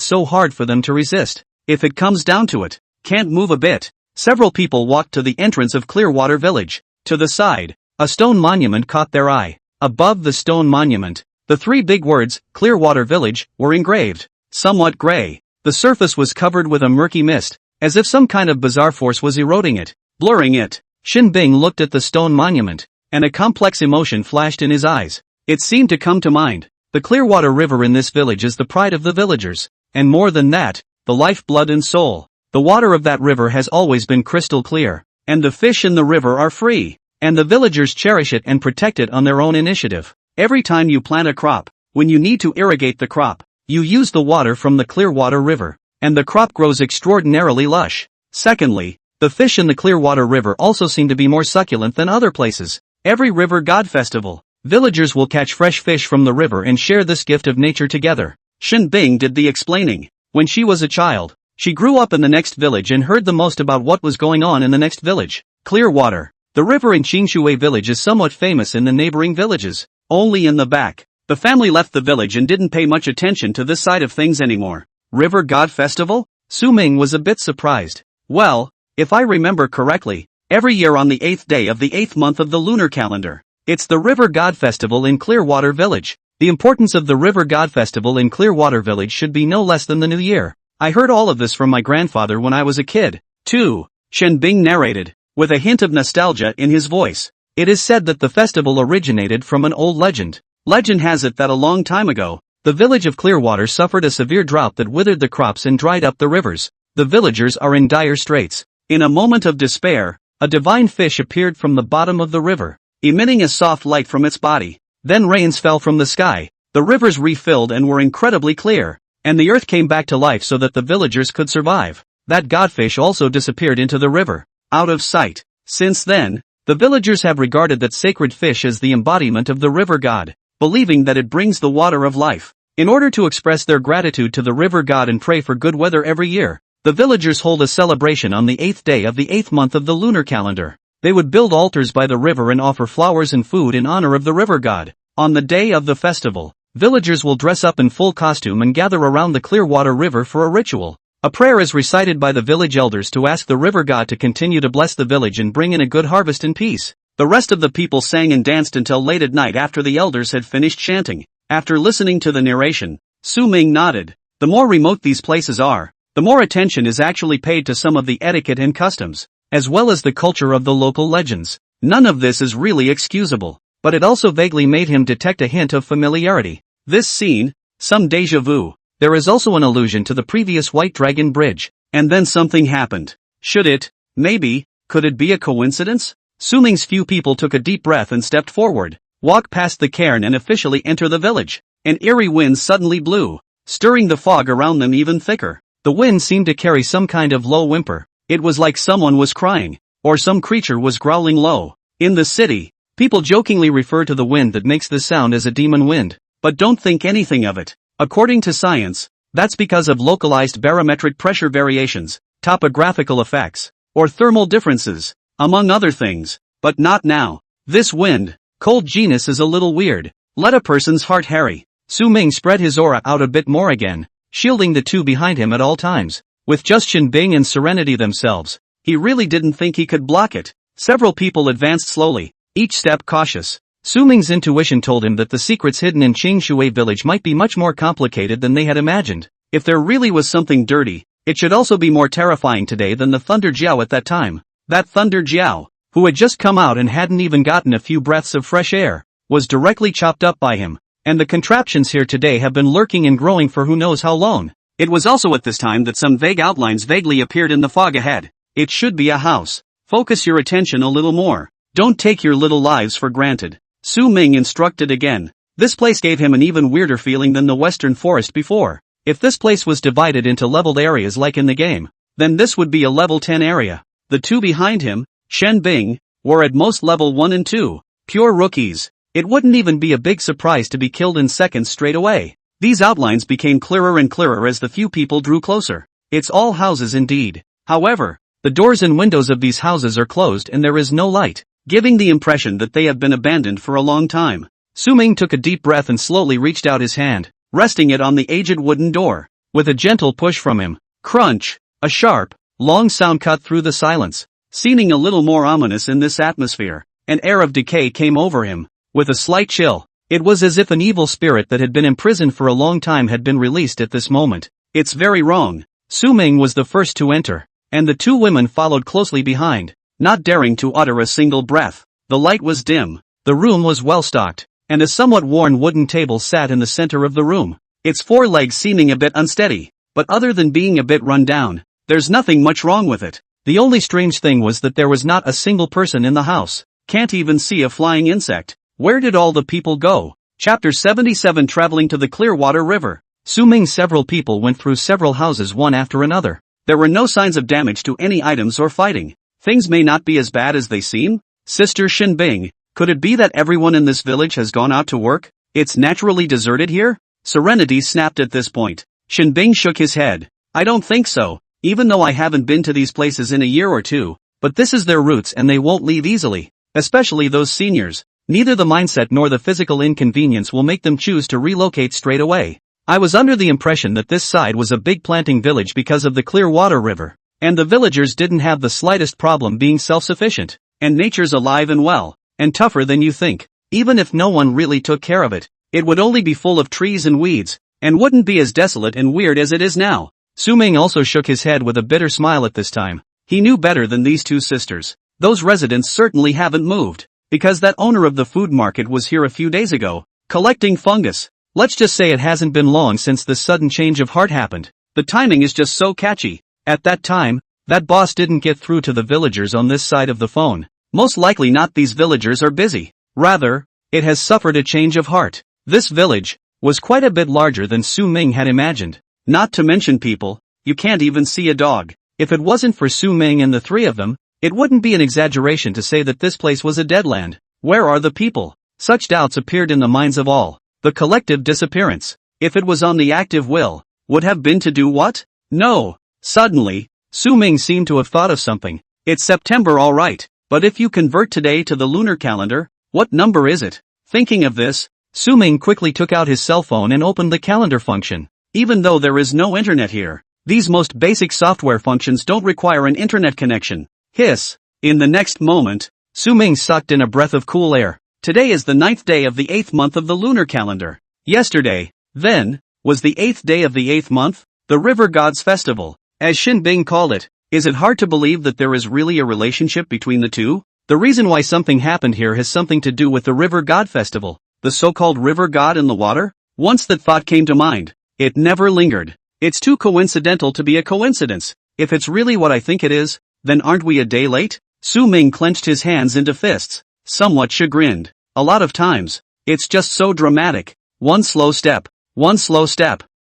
so hard for them to resist. If it comes down to it, can't move a bit. Several people walked to the entrance of Clearwater Village. To the side, a stone monument caught their eye. Above the stone monument, the 3 big words, Clearwater Village, were engraved. Somewhat gray, the surface was covered with a murky mist, as if some kind of bizarre force was eroding it, blurring it. Shin Bing looked at the stone monument, and a complex emotion flashed in his eyes. It seemed to come to mind. The Clearwater River in this village is the pride of the villagers, and more than that, the lifeblood and soul. The water of that river has always been crystal clear, and the fish in the river are free, and the villagers cherish it and protect it on their own initiative. Every time you plant a crop, when you need to irrigate the crop, you use the water from the Clearwater River. and the crop grows extraordinarily lush. Secondly, the fish in the Clearwater River also seem to be more succulent than other places. Every river god festival, villagers will catch fresh fish from the river and share this gift of nature together. Shen Bing did the explaining. When she was a child, she grew up in the next village and heard the most about what was going on in the next village. Clearwater. The river in Qingshui village is somewhat famous in the neighboring villages. Only in the back. The family left the village and didn't pay much attention to this side of things anymore. River God Festival? Su Ming was a bit surprised. Well, if I remember correctly, every year on the 8th day of the 8th month of the lunar calendar, it's the River God Festival in Clearwater Village. The importance of the River God Festival in Clearwater Village should be no less than the New Year. I heard all of this from my grandfather when I was a kid, too, Shen Bing narrated, with a hint of nostalgia in his voice. It is said that the festival originated from an old legend. Legend has it that a long time ago, the village of Clearwater suffered a severe drought that withered the crops and dried up the rivers. The villagers are in dire straits. In a moment of despair, a divine fish appeared from the bottom of the river, emitting a soft light from its body. Then rains fell from the sky, the rivers refilled and were incredibly clear, and the earth came back to life so that the villagers could survive. That godfish also disappeared into the river, out of sight. Since then, the villagers have regarded that sacred fish as the embodiment of the river god, believing that it brings the water of life. In order to express their gratitude to the river god and pray for good weather every year, the villagers hold a celebration on the 8th day of the 8th month of the lunar calendar. They would build altars by the river and offer flowers and food in honor of the river god. On the day of the festival, villagers will dress up in full costume and gather around the Clearwater River for a ritual. A prayer is recited by the village elders to ask the river god to continue to bless the village and bring in a good harvest and peace. The rest of the people sang and danced until late at night after the elders had finished chanting. After listening to the narration, Su Ming nodded. The more remote these places are, the more attention is actually paid to some of the etiquette and customs, as well as the culture of the local legends. None of this is really excusable, but it also vaguely made him detect a hint of familiarity. This scene, some déjà vu. There is also an allusion to the previous White Dragon Bridge, and then something happened. Should it, maybe, could it be a coincidence? Su Ming's few people took a deep breath and stepped forward, walked past the cairn and officially enter the village. An eerie wind suddenly blew, stirring the fog around them even thicker. The wind seemed to carry some kind of low whimper. It was like someone was crying, or some creature was growling low. In the city, people jokingly refer to the wind that makes this sound as a demon wind, but don't think anything of it. According to science, that's because of localized barometric pressure variations, topographical effects, or thermal differences, among other things. But not now. This wind, cold genius is a little weird. Let a person's heart harry. Su Ming spread his aura out a bit more again, shielding the two behind him at all times. With just Shen Bing and Serenity themselves, he really didn't think he could block it. Several people advanced slowly, each step cautious. Su Ming's intuition told him that the secrets hidden in Qingshui village might be much more complicated than they had imagined. If there really was something dirty, it should also be more terrifying today than the Thunder Jiao at that time. That Thunder Jiao, who had just come out and hadn't even gotten a few breaths of fresh air, was directly chopped up by him. And the contraptions here today have been lurking and growing for who knows how long. It was also at this time that some vague outlines vaguely appeared in the fog ahead. It should be a house. Focus your attention a little more. Don't take your little lives for granted. Su Ming instructed again. This place gave him an even weirder feeling than the western forest before. If this place was divided into leveled areas like in the game, then this would be a level 10 area. The two behind him, Shen Bing, were at most level 1 and 2, pure rookies. It wouldn't even be a big surprise to be killed in seconds straight away. These outlines became clearer and clearer as the few people drew closer. It's all houses indeed. However, the doors and windows of these houses are closed and there is no light, giving the impression that they have been abandoned for a long time. Su Ming took a deep breath and slowly reached out his hand, resting it on the aged wooden door. With a gentle push from him, crunch, a sharp, long sound cut through the silence, seeming a little more ominous in this atmosphere. An air of decay came over him. With a slight chill, it was as if an evil spirit that had been imprisoned for a long time had been released at this moment. It's very wrong. Su Ming was the first to enter, and the two women followed closely behind, not daring to utter a single breath. The light was dim, the room was well stocked, and a somewhat worn wooden table sat in the center of the room, its four legs seeming a bit unsteady, but other than being a bit run down, there's nothing much wrong with it. The only strange thing was that there was not a single person in the house. Can't even see a flying insect. Where did all the people go? Chapter 77 Traveling to the Clearwater River. Assuming several people went through several houses one after another. There were no signs of damage to any items or fighting. Things may not be as bad as they seem. Sister Shinbing, could it be that everyone in this village has gone out to work? It's naturally deserted here? Serenity snapped at this point. Shinbing shook his head. I don't think so, even though I haven't been to these places in a year or two, but this is their roots and they won't leave easily, especially those seniors. Neither the mindset nor the physical inconvenience will make them choose to relocate straight away. I was under the impression that this side was a big planting village because of the clear water river, and the villagers didn't have the slightest problem being self-sufficient, and nature's alive and well, and tougher than you think. Even if no one really took care of it, it would only be full of trees and weeds, and wouldn't be as desolate and weird as it is now. Suming also shook his head with a bitter smile at this time. He knew better than these two sisters. Those residents certainly haven't moved, because that owner of the food market was here a few days ago, collecting fungus. Let's just say it hasn't been long since this sudden change of heart happened. The timing is just so catchy. At that time, that boss didn't get through to the villagers on this side of the phone. Most likely not, these villagers are busy. Rather, it has suffered a change of heart. This village was quite a bit larger than Su Ming had imagined. Not to mention people, you can't even see a dog. If it wasn't for Su Ming and the three of them, it wouldn't be an exaggeration to say that this place was a dead land. Where are the people? Such doubts appeared in the minds of all. The collective disappearance, if it was on the active will, would have been to do what? No. Suddenly, Su Ming seemed to have thought of something. It's September, all right, but if you convert today to the lunar calendar, what number is it? Thinking of this, Su Ming quickly took out his cell phone and opened the calendar function. Even though there is no internet here, these most basic software functions don't require an internet connection. Hiss. In the next moment, Su Ming sucked in a breath of cool air. Today is the 9th day of the 8th month of the lunar calendar. Yesterday, then, was the 8th day of the 8th month, the River Gods Festival, as Shinbing called it. Is it hard to believe that there is really a relationship between the two? The reason why something happened here has something to do with the River God Festival, the so-called river god in the water? Once that thought came to mind, it never lingered. It's too coincidental to be a coincidence. If it's really what I think it is, then aren't we a day late? Su Ming clenched his hands into fists, somewhat chagrined. A lot of times, it's just so dramatic. One slow step.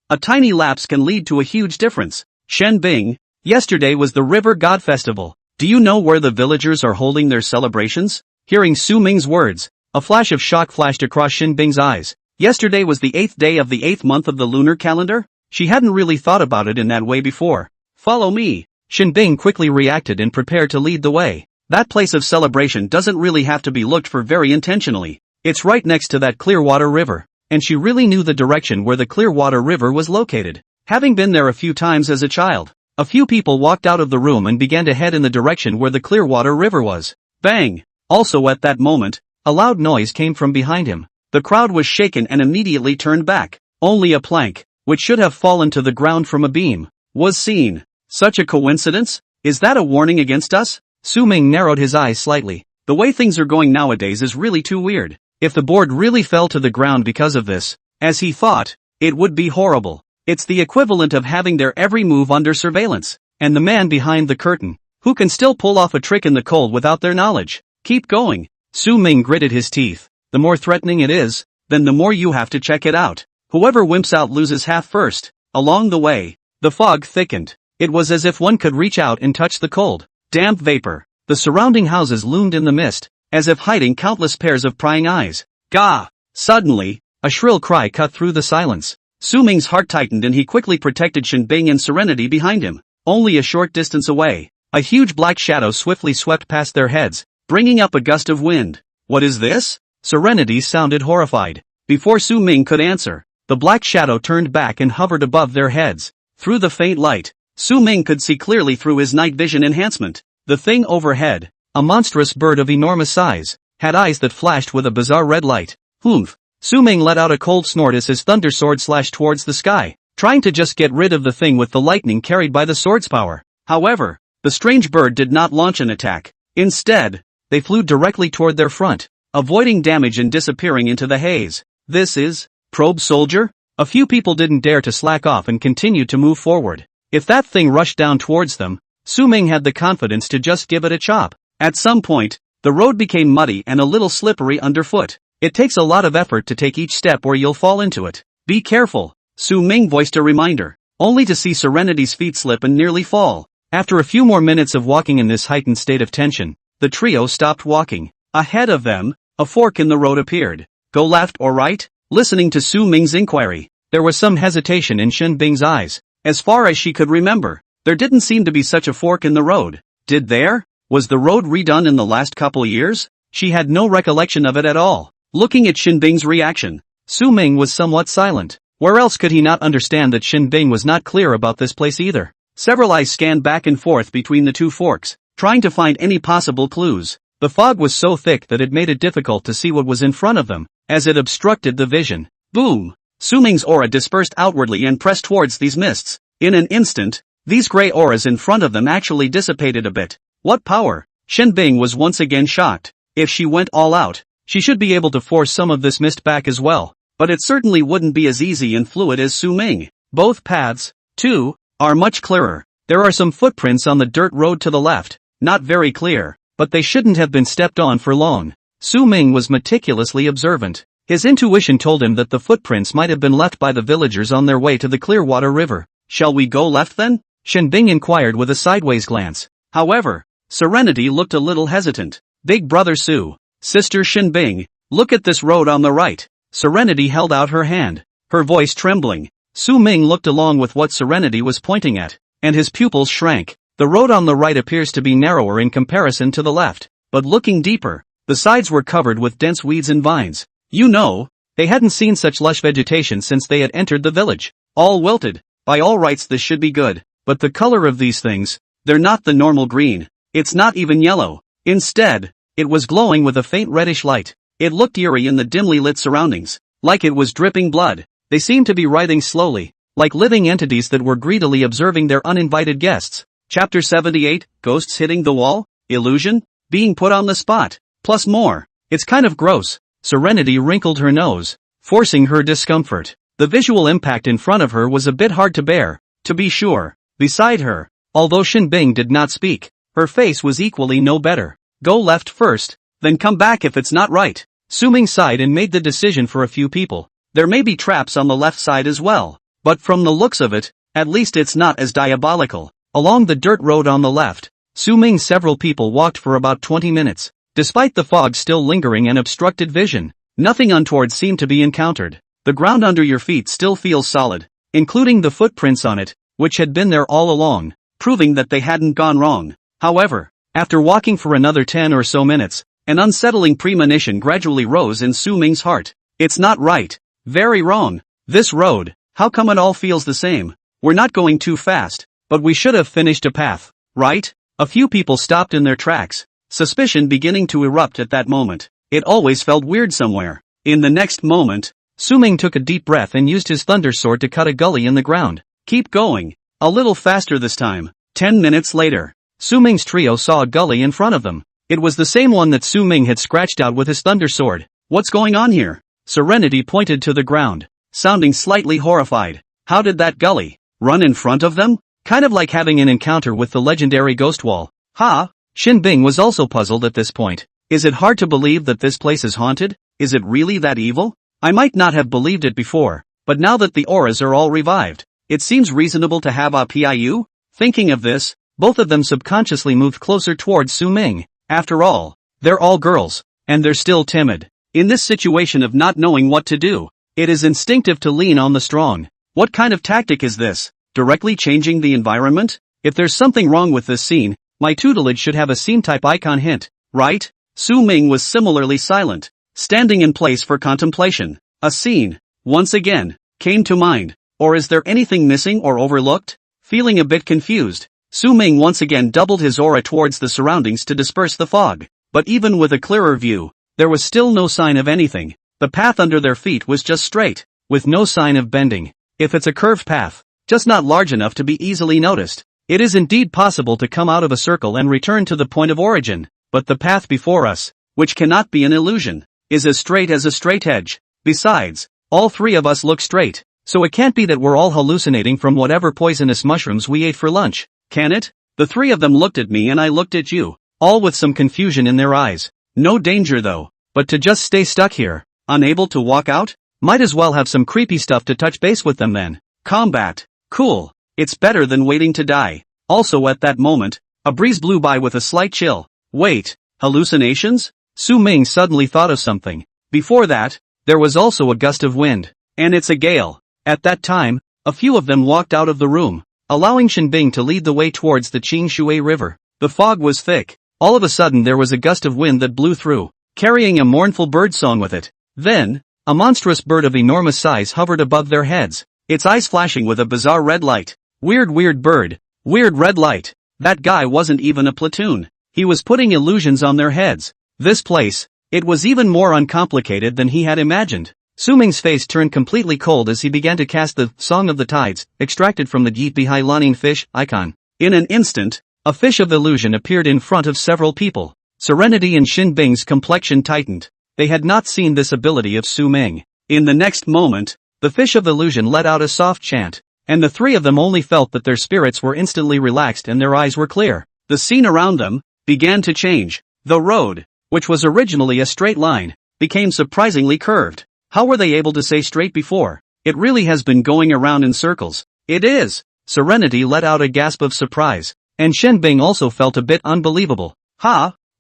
A tiny lapse can lead to a huge difference. Shenbing, yesterday was the River God Festival. Do you know where the villagers are holding their celebrations? Hearing Su Ming's words, a flash of shock flashed across Shinbing's eyes. Yesterday was the 8th day of the 8th month of the lunar calendar? She hadn't really thought about it in that way before. Follow me. Shinbing quickly reacted and prepared to lead the way. That place of celebration doesn't really have to be looked for very intentionally. It's right next to that Clearwater River, and she really knew the direction where the Clearwater River was located. Having been there a few times as a child, a few people walked out of the room and began to head in the direction where the Clearwater River was. Bang! Also at that moment, a loud noise came from behind him. The crowd was shaken and immediately turned back. Only a plank, which should have fallen to the ground from a beam, was seen. Such a coincidence? Is that a warning against us? Su Ming narrowed his eyes slightly. The way things are going nowadays is really too weird. If the board really fell to the ground because of this, as he thought, it would be horrible. It's the equivalent of having their every move under surveillance. And the man behind the curtain, who can still pull off a trick in the cold without their knowledge. Keep going. Su Ming gritted his teeth. The more threatening it is, then the more you have to check it out. Whoever wimps out loses half first. Along the way, the fog thickened. It was as if one could reach out and touch the cold, damp vapor. The surrounding houses loomed in the mist, as if hiding countless pairs of prying eyes. Gah! Suddenly, a shrill cry cut through the silence. Su Ming's heart tightened and he quickly protected Shinbing and Serenity behind him. Only a short distance away, a huge black shadow swiftly swept past their heads, bringing up a gust of wind. What is this? Serenity sounded horrified. Before Su Ming could answer, the black shadow turned back and hovered above their heads. Through the faint light, Su Ming could see clearly through his night vision enhancement. The thing overhead, a monstrous bird of enormous size, had eyes that flashed with a bizarre red light. Humph! Su Ming let out a cold snort as his thunder sword slashed towards the sky, trying to just get rid of the thing with the lightning carried by the sword's power. However, the strange bird did not launch an attack. Instead, they flew directly toward their front, avoiding damage and disappearing into the haze. This is Probe Soldier? A few people didn't dare to slack off and continued to move forward. If that thing rushed down towards them, Su Ming had the confidence to just give it a chop. At some point, the road became muddy and a little slippery underfoot. It takes a lot of effort to take each step or you'll fall into it. Be careful. Su Ming voiced a reminder, only to see Serenity's feet slip and nearly fall. After a few more minutes of walking in this heightened state of tension, the trio stopped walking. Ahead of them, a fork in the road appeared. Go left or right? Listening to Su Ming's inquiry, there was some hesitation in Shen Bing's eyes. As far as she could remember, there didn't seem to be such a fork in the road. Did there? Was the road redone in the last couple years? She had no recollection of it at all. Looking at Shen Bing's reaction, Su Ming was somewhat silent. Where else could he not understand that Shen Bing was not clear about this place either? Several eyes scanned back and forth between the two forks, trying to find any possible clues. The fog was so thick that it made it difficult to see what was in front of them, as it obstructed the vision. Boom! Su Ming's aura dispersed outwardly and pressed towards these mists. In an instant, these gray auras in front of them actually dissipated a bit. What power! Shen Bing was once again shocked. If she went all out, she should be able to force some of this mist back as well, but it certainly wouldn't be as easy and fluid as Su Ming. Both paths, too, are much clearer. There are some footprints on the dirt road to the left, not very clear, but they shouldn't have been stepped on for long. Su Ming was meticulously observant. His intuition told him that the footprints might have been left by the villagers on their way to the Clearwater River. Shall we go left then? Shen Bing inquired with a sideways glance. However, Serenity looked a little hesitant. Big brother Su, sister Shen Bing, look at this road on the right. Serenity held out her hand, her voice trembling. Su Ming looked along with what Serenity was pointing at, and his pupils shrank. The road on the right appears to be narrower in comparison to the left, but looking deeper, the sides were covered with dense weeds and vines. You know, they hadn't seen such lush vegetation since they had entered the village. All wilted. By all rights this should be good, but the color of these things, they're not the normal green. It's not even yellow. Instead, it was glowing with a faint reddish light. It looked eerie in the dimly lit surroundings, like it was dripping blood. They seemed to be writhing slowly, like living entities that were greedily observing their uninvited guests. Chapter 78, Ghosts Hitting the Wall? Illusion? Being put on the spot. Plus more. It's kind of gross. Serenity wrinkled her nose, forcing her discomfort. The visual impact in front of her was a bit hard to bear, to be sure. Beside her, although Shen Bing did not speak, her face was equally no better. Go left first, then come back if it's not right. Su Ming sighed and made the decision for a few people. There may be traps on the left side as well, but from the looks of it, at least it's not as diabolical. Along the dirt road on the left, Su Ming several people walked for about 20 minutes. Despite the fog still lingering and obstructed vision, nothing untoward seemed to be encountered. The ground under your feet still feels solid, including the footprints on it, which had been there all along, proving that they hadn't gone wrong. However, after walking for another 10 or so minutes, an unsettling premonition gradually rose in Su Ming's heart. It's not right. Very wrong. This road, how come it all feels the same? We're not going too fast, but we should have finished a path, right? A few people stopped in their tracks, suspicion beginning to erupt at that moment. It always felt weird somewhere. In the next moment, Su Ming took a deep breath and used his thunder sword to cut a gully in the ground. Keep going. A little faster this time. 10 minutes later, Su Ming's trio saw a gully in front of them. It was the same one that Su Ming had scratched out with his thunder sword. What's going on here? Serenity pointed to the ground, sounding slightly horrified. How did that gully run in front of them? Kind of like having an encounter with the legendary ghost wall. Ha! Shen Bing was also puzzled at this point. Is it hard to believe that this place is haunted? Is it really that evil? I might not have believed it before, but now that the auras are all revived, it seems reasonable to have a PIU? Thinking of this, both of them subconsciously moved closer towards Su Ming. After all, they're all girls, and they're still timid. In this situation of not knowing what to do, it is instinctive to lean on the strong. What kind of tactic is this? Directly changing the environment? If there's something wrong with this scene, my tutelage should have a scene type icon hint, right? Su Ming was similarly silent, standing in place for contemplation. A scene, once again, came to mind. Or is there anything missing or overlooked? Feeling a bit confused, Su Ming once again doubled his aura towards the surroundings to disperse the fog. But even with a clearer view, there was still no sign of anything. The path under their feet was just straight, with no sign of bending. If it's a curved path, just not large enough to be easily noticed. It is indeed possible to come out of a circle and return to the point of origin, but the path before us, which cannot be an illusion, is as straight as a straight edge. Besides, all three of us look straight, so it can't be that we're all hallucinating from whatever poisonous mushrooms we ate for lunch, can it? The three of them looked at me and I looked at you, all with some confusion in their eyes. No danger though, but to just stay stuck here, unable to walk out? Might as well have some creepy stuff to touch base with them then. Combat. Cool. It's better than waiting to die. Also at that moment, a breeze blew by with a slight chill. Wait, hallucinations? Su Ming suddenly thought of something. Before that, there was also a gust of wind. And it's a gale. At that time, a few of them walked out of the room, allowing Shenbing to lead the way towards the Qingshui River. The fog was thick. All of a sudden there was a gust of wind that blew through, carrying a mournful bird song with it. Then, a monstrous bird of enormous size hovered above their heads, its eyes flashing with a bizarre red light. Weird bird. Weird red light. That guy wasn't even a platoon. He was putting illusions on their heads. This place, it was even more uncomplicated than he had imagined. Su Ming's face turned completely cold as he began to cast the Song of the Tides, extracted from the Yi Bihai Laning fish icon. In an instant, a fish of illusion appeared in front of several people. Serenity and Shenbing's complexion tightened. They had not seen this ability of Su Ming. In the next moment, the fish of illusion let out a soft chant, and the three of them only felt that their spirits were instantly relaxed and their eyes were clear. The scene around them began to change. The road, which was originally a straight line, became surprisingly curved. How were they able to say straight before? It really has been going around in circles. It is. Serenity let out a gasp of surprise, and Shenbing also felt a bit unbelievable.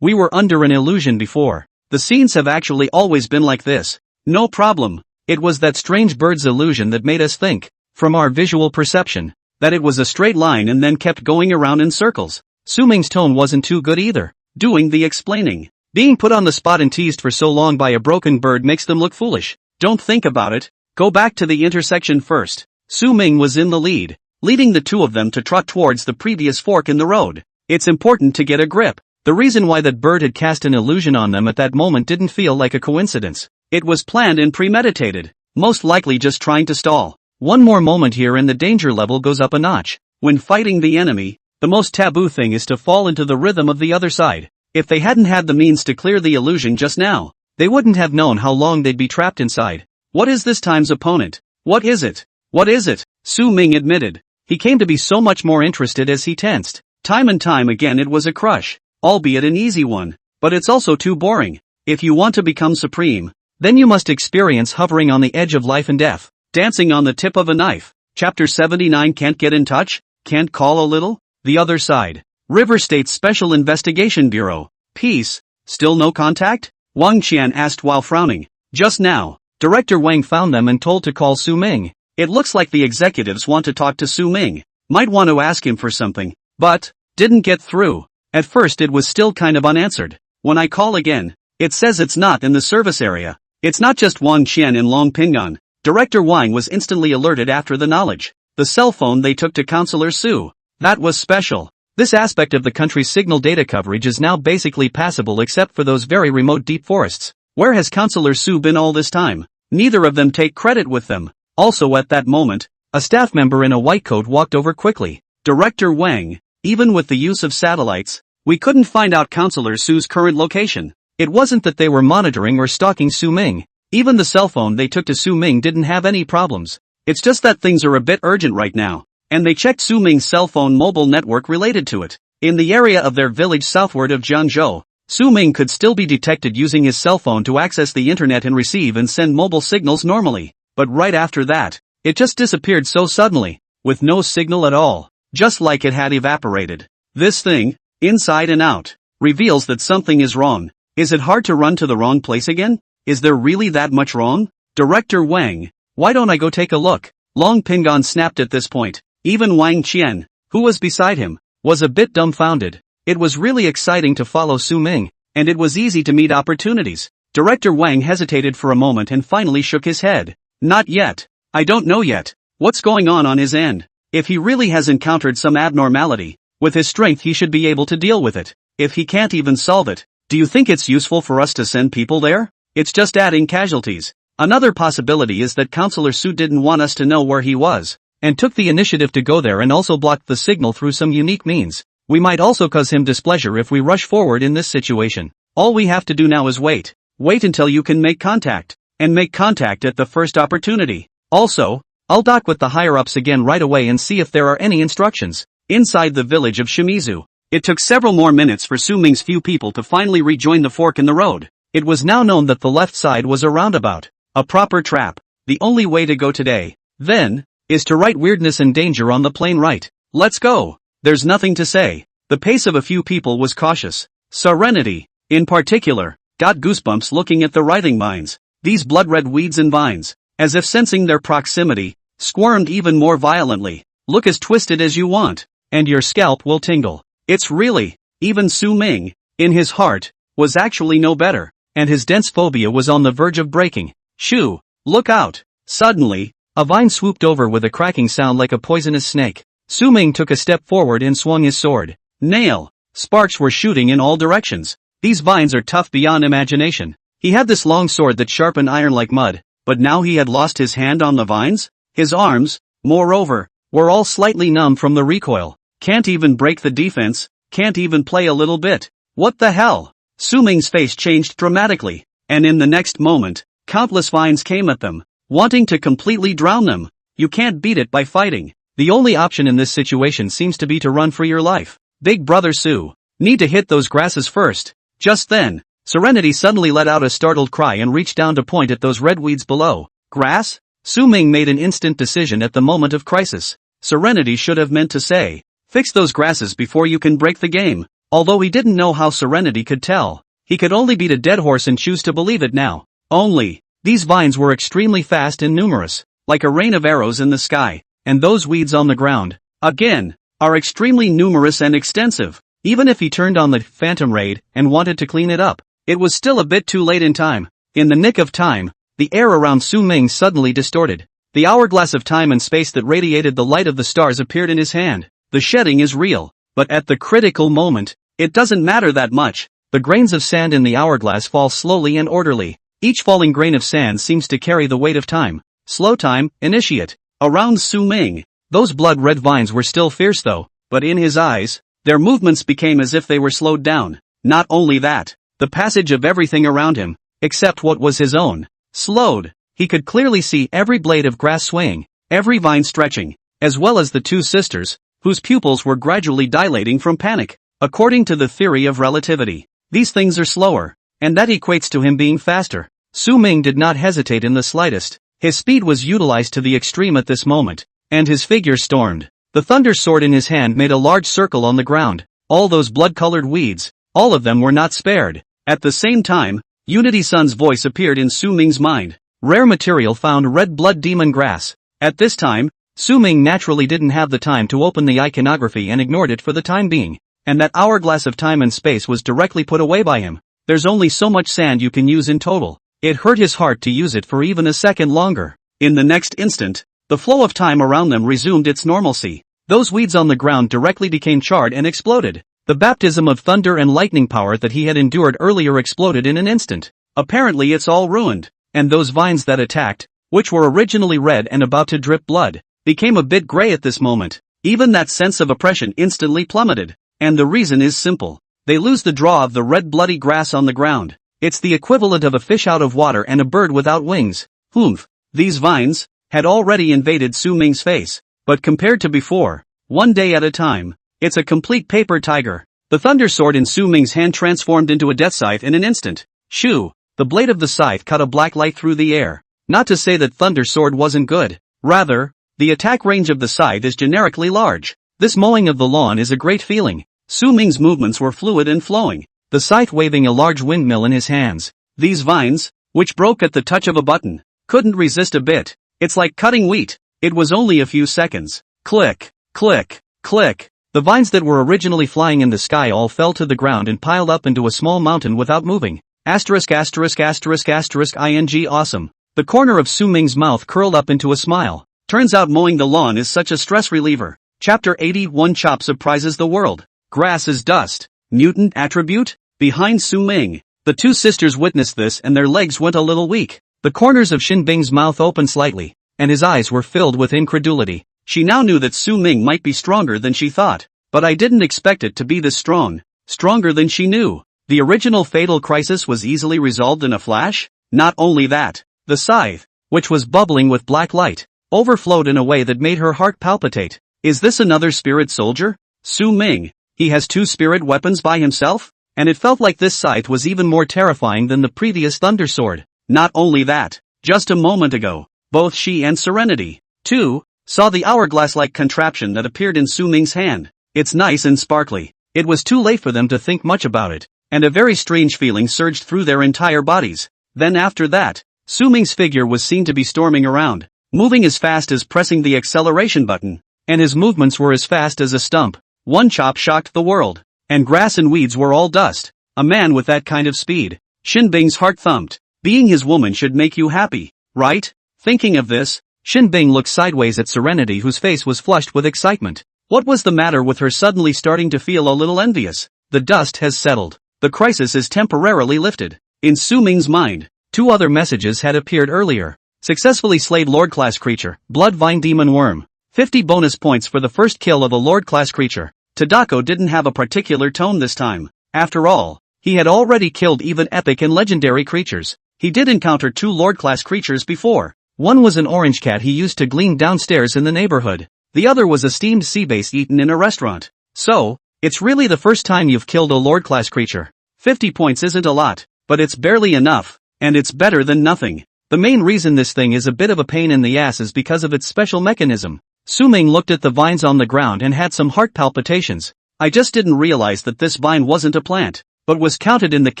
We were under an illusion before. The scenes have actually always been like this. No problem. It was that strange bird's illusion that made us think, from our visual perception, that it was a straight line and then kept going around in circles. Su Ming's tone wasn't too good either. Doing the explaining. Being put on the spot and teased for so long by a broken bird makes them look foolish. Don't think about it. Go back to the intersection first. Su Ming was in the lead, leading the two of them to trot towards the previous fork in the road. It's important to get a grip. The reason why that bird had cast an illusion on them at that moment didn't feel like a coincidence. It was planned and premeditated, most likely just trying to stall. One more moment here and the danger level goes up a notch. When fighting the enemy, the most taboo thing is to fall into the rhythm of the other side. If they hadn't had the means to clear the illusion just now, they wouldn't have known how long they'd be trapped inside. What is this time's opponent? What is it? What is it? Su Ming admitted. He came to be so much more interested as he tensed. Time and time again it was a crush, albeit an easy one, but it's also too boring. If you want to become supreme, then you must experience hovering on the edge of life and death, dancing on the tip of a knife. Chapter 79. Can't get in touch? Can't call a little? The other side. River State Special Investigation Bureau. Peace. Still no contact? Wang Qian asked while frowning. Just now, Director Wang found them and told to call Su Ming. It looks like the executives want to talk to Su Ming. Might want to ask him for something, but didn't get through. At first it was still kind of unanswered. When I call again, it says it's not in the service area. It's not just Wang Qian in Longpingan. Director Wang was instantly alerted after the knowledge. The cell phone they took to Counselor Su. That was special. This aspect of the country's signal data coverage is now basically passable except for those very remote deep forests. Where has Counselor Su been all this time? Neither of them take credit with them. Also at that moment, a staff member in a white coat walked over quickly. Director Wang, even with the use of satellites, we couldn't find out Counselor Su's current location. It wasn't that they were monitoring or stalking Su Ming. Even the cell phone they took to Su Ming didn't have any problems. It's just that things are a bit urgent right now. And they checked Su Ming's cell phone mobile network related to it. In the area of their village southward of Jianzhou, Su Ming could still be detected using his cell phone to access the internet and receive and send mobile signals normally. But right after that, it just disappeared so suddenly, with no signal at all, just like it had evaporated. This thing, inside and out, reveals that something is wrong. Is it hard to run to the wrong place again? Is there really that much wrong? Director Wang, why don't I go take a look? Long Pingon snapped at this point. Even Wang Qian, who was beside him, was a bit dumbfounded. It was really exciting to follow Su Ming, and it was easy to meet opportunities. Director Wang hesitated for a moment and finally shook his head. Not yet. I don't know yet. What's going on his end? If he really has encountered some abnormality, with his strength he should be able to deal with it. If he can't even solve it, do you think it's useful for us to send people there? It's just adding casualties. Another possibility is that Counselor Su didn't want us to know where he was, and took the initiative to go there and also blocked the signal through some unique means. We might also cause him displeasure if we rush forward in this situation. All we have to do now is wait. Wait until you can make contact. And make contact at the first opportunity. Also, I'll dock with the higher-ups again right away and see if there are any instructions. Inside the village of Shimizu, it took several more minutes for Su Ming's few people to finally rejoin the fork in the road. It was now known that the left side was a roundabout. A proper trap. The only way to go today, then, is to write weirdness and danger on the plane right. Let's go. There's nothing to say. The pace of a few people was cautious. Serenity, in particular, got goosebumps looking at the writhing vines. These blood-red weeds and vines, as if sensing their proximity, squirmed even more violently. Look as twisted as you want, and your scalp will tingle. It's really, even Su Ming, in his heart, was actually no better, and his dense phobia was on the verge of breaking. Shoo! Look out! Suddenly, a vine swooped over with a cracking sound like a poisonous snake. Su Ming took a step forward and swung his sword. Nail! Sparks were shooting in all directions. These vines are tough beyond imagination. He had this long sword that sharpened iron like mud, but now he had lost his hand on the vines? His arms, moreover, were all slightly numb from the recoil. Can't even break the defense, can't even play a little bit. What the hell? Su Ming's face changed dramatically, and in the next moment, countless vines came at them, wanting to completely drown them. You can't beat it by fighting. The only option in this situation seems to be to run for your life. Big brother Su, need to hit those grasses first. Just then, Serenity suddenly let out a startled cry and reached down to point at those red weeds below. Grass? Su Ming made an instant decision at the moment of crisis. Serenity should have meant to say, fix those grasses before you can break the game. Although he didn't know how Serenity could tell, he could only beat a dead horse and choose to believe it now. Only, these vines were extremely fast and numerous, like a rain of arrows in the sky, and those weeds on the ground, again, are extremely numerous and extensive. Even if he turned on the phantom raid and wanted to clean it up, it was still a bit too late in time. In the nick of time, the air around Su Ming suddenly distorted. The hourglass of time and space that radiated the light of the stars appeared in his hand. The shedding is real, but at the critical moment, it doesn't matter that much. The grains of sand in the hourglass fall slowly and orderly. Each falling grain of sand seems to carry the weight of time. Slow time, initiate. Around Su Ming, those blood-red vines were still fierce though, but in his eyes, their movements became as if they were slowed down. Not only that, the passage of everything around him, except what was his own, slowed. He could clearly see every blade of grass swaying, every vine stretching, as well as the two sisters, whose pupils were gradually dilating from panic. According to the theory of relativity, these things are slower, and that equates to him being faster. Su Ming did not hesitate in the slightest. His speed was utilized to the extreme at this moment, and his figure stormed. The thunder sword in his hand made a large circle on the ground. All those blood-colored weeds, all of them were not spared. At the same time, Unity Sun's voice appeared in Su Ming's mind. Rare material found red blood demon grass. At this time, Su Ming naturally didn't have the time to open the iconography and ignored it for the time being. And that hourglass of time and space was directly put away by him. There's only so much sand you can use in total. It hurt his heart to use it for even a second longer. In the next instant, the flow of time around them resumed its normalcy. Those weeds on the ground directly became charred and exploded. The baptism of thunder and lightning power that he had endured earlier exploded in an instant. Apparently it's all ruined. And those vines that attacked, which were originally red and about to drip blood, became a bit gray at this moment. Even that sense of oppression instantly plummeted. And the reason is simple. They lose the draw of the red bloody grass on the ground. It's the equivalent of a fish out of water and a bird without wings. Humph. These vines had already invaded Su Ming's face, but compared to before, one day at a time, it's a complete paper tiger. The thunder sword in Su Ming's hand transformed into a death scythe in an instant. Shoo! The blade of the scythe cut a black light through the air. Not to say that thunder sword wasn't good. Rather, the attack range of the scythe is generically large. This mowing of the lawn is a great feeling. Su Ming's movements were fluid and flowing, the scythe waving a large windmill in his hands. These vines, which broke at the touch of a button, couldn't resist a bit. It's like cutting wheat. It was only a few seconds. Click, click, click. The vines that were originally flying in the sky all fell to the ground and piled up into a small mountain without moving. Asterisk asterisk asterisk asterisk ing awesome. The corner of Su Ming's mouth curled up into a smile. Turns out mowing the lawn is such a stress reliever. Chapter 81 Chop surprises the world. Grass is dust. Mutant attribute? Behind Su Ming. The two sisters witnessed this and their legs went a little weak. The corners of Xin Bing's mouth opened slightly, and his eyes were filled with incredulity. She now knew that Su Ming might be stronger than she thought, but I didn't expect it to be this strong. Stronger than she knew. The original fatal crisis was easily resolved in a flash? Not only that, the scythe, which was bubbling with black light, overflowed in a way that made her heart palpitate. Is this another spirit soldier? Su Ming. He has two spirit weapons by himself? And it felt like this scythe was even more terrifying than the previous thunder sword. Not only that, just a moment ago, both she and Serenity, too, saw the hourglass-like contraption that appeared in Su Ming's hand. It's nice and sparkly. It was too late for them to think much about it, and a very strange feeling surged through their entire bodies. Then after that, Su Ming's figure was seen to be storming around, moving as fast as pressing the acceleration button, and his movements were as fast as a stump. One chop shocked the world, and grass and weeds were all dust. A man with that kind of speed. Shinbing's heart thumped. Being his woman should make you happy, right? Thinking of this, Shinbing looked sideways at Serenity, whose face was flushed with excitement. What was the matter with her suddenly starting to feel a little envious? The dust has settled. The crisis is temporarily lifted. In Su Ming's mind, 2 other messages had appeared earlier. Successfully slayed Lord-class creature, Blood Vine Demon Worm. 50 bonus points for the first kill of a Lord-class creature. Tadako didn't have a particular tone this time. After all, he had already killed even epic and legendary creatures. He did encounter 2 Lord-class creatures before. One was an orange cat he used to glean downstairs in the neighborhood. The other was a steamed sea bass eaten in a restaurant. So, it's really the first time you've killed a Lord-class creature. 50 points isn't a lot, but it's barely enough, and it's better than nothing. The main reason this thing is a bit of a pain in the ass is because of its special mechanism. Su Ming looked at the vines on the ground and had some heart palpitations. I just didn't realize that this vine wasn't a plant, but was counted in the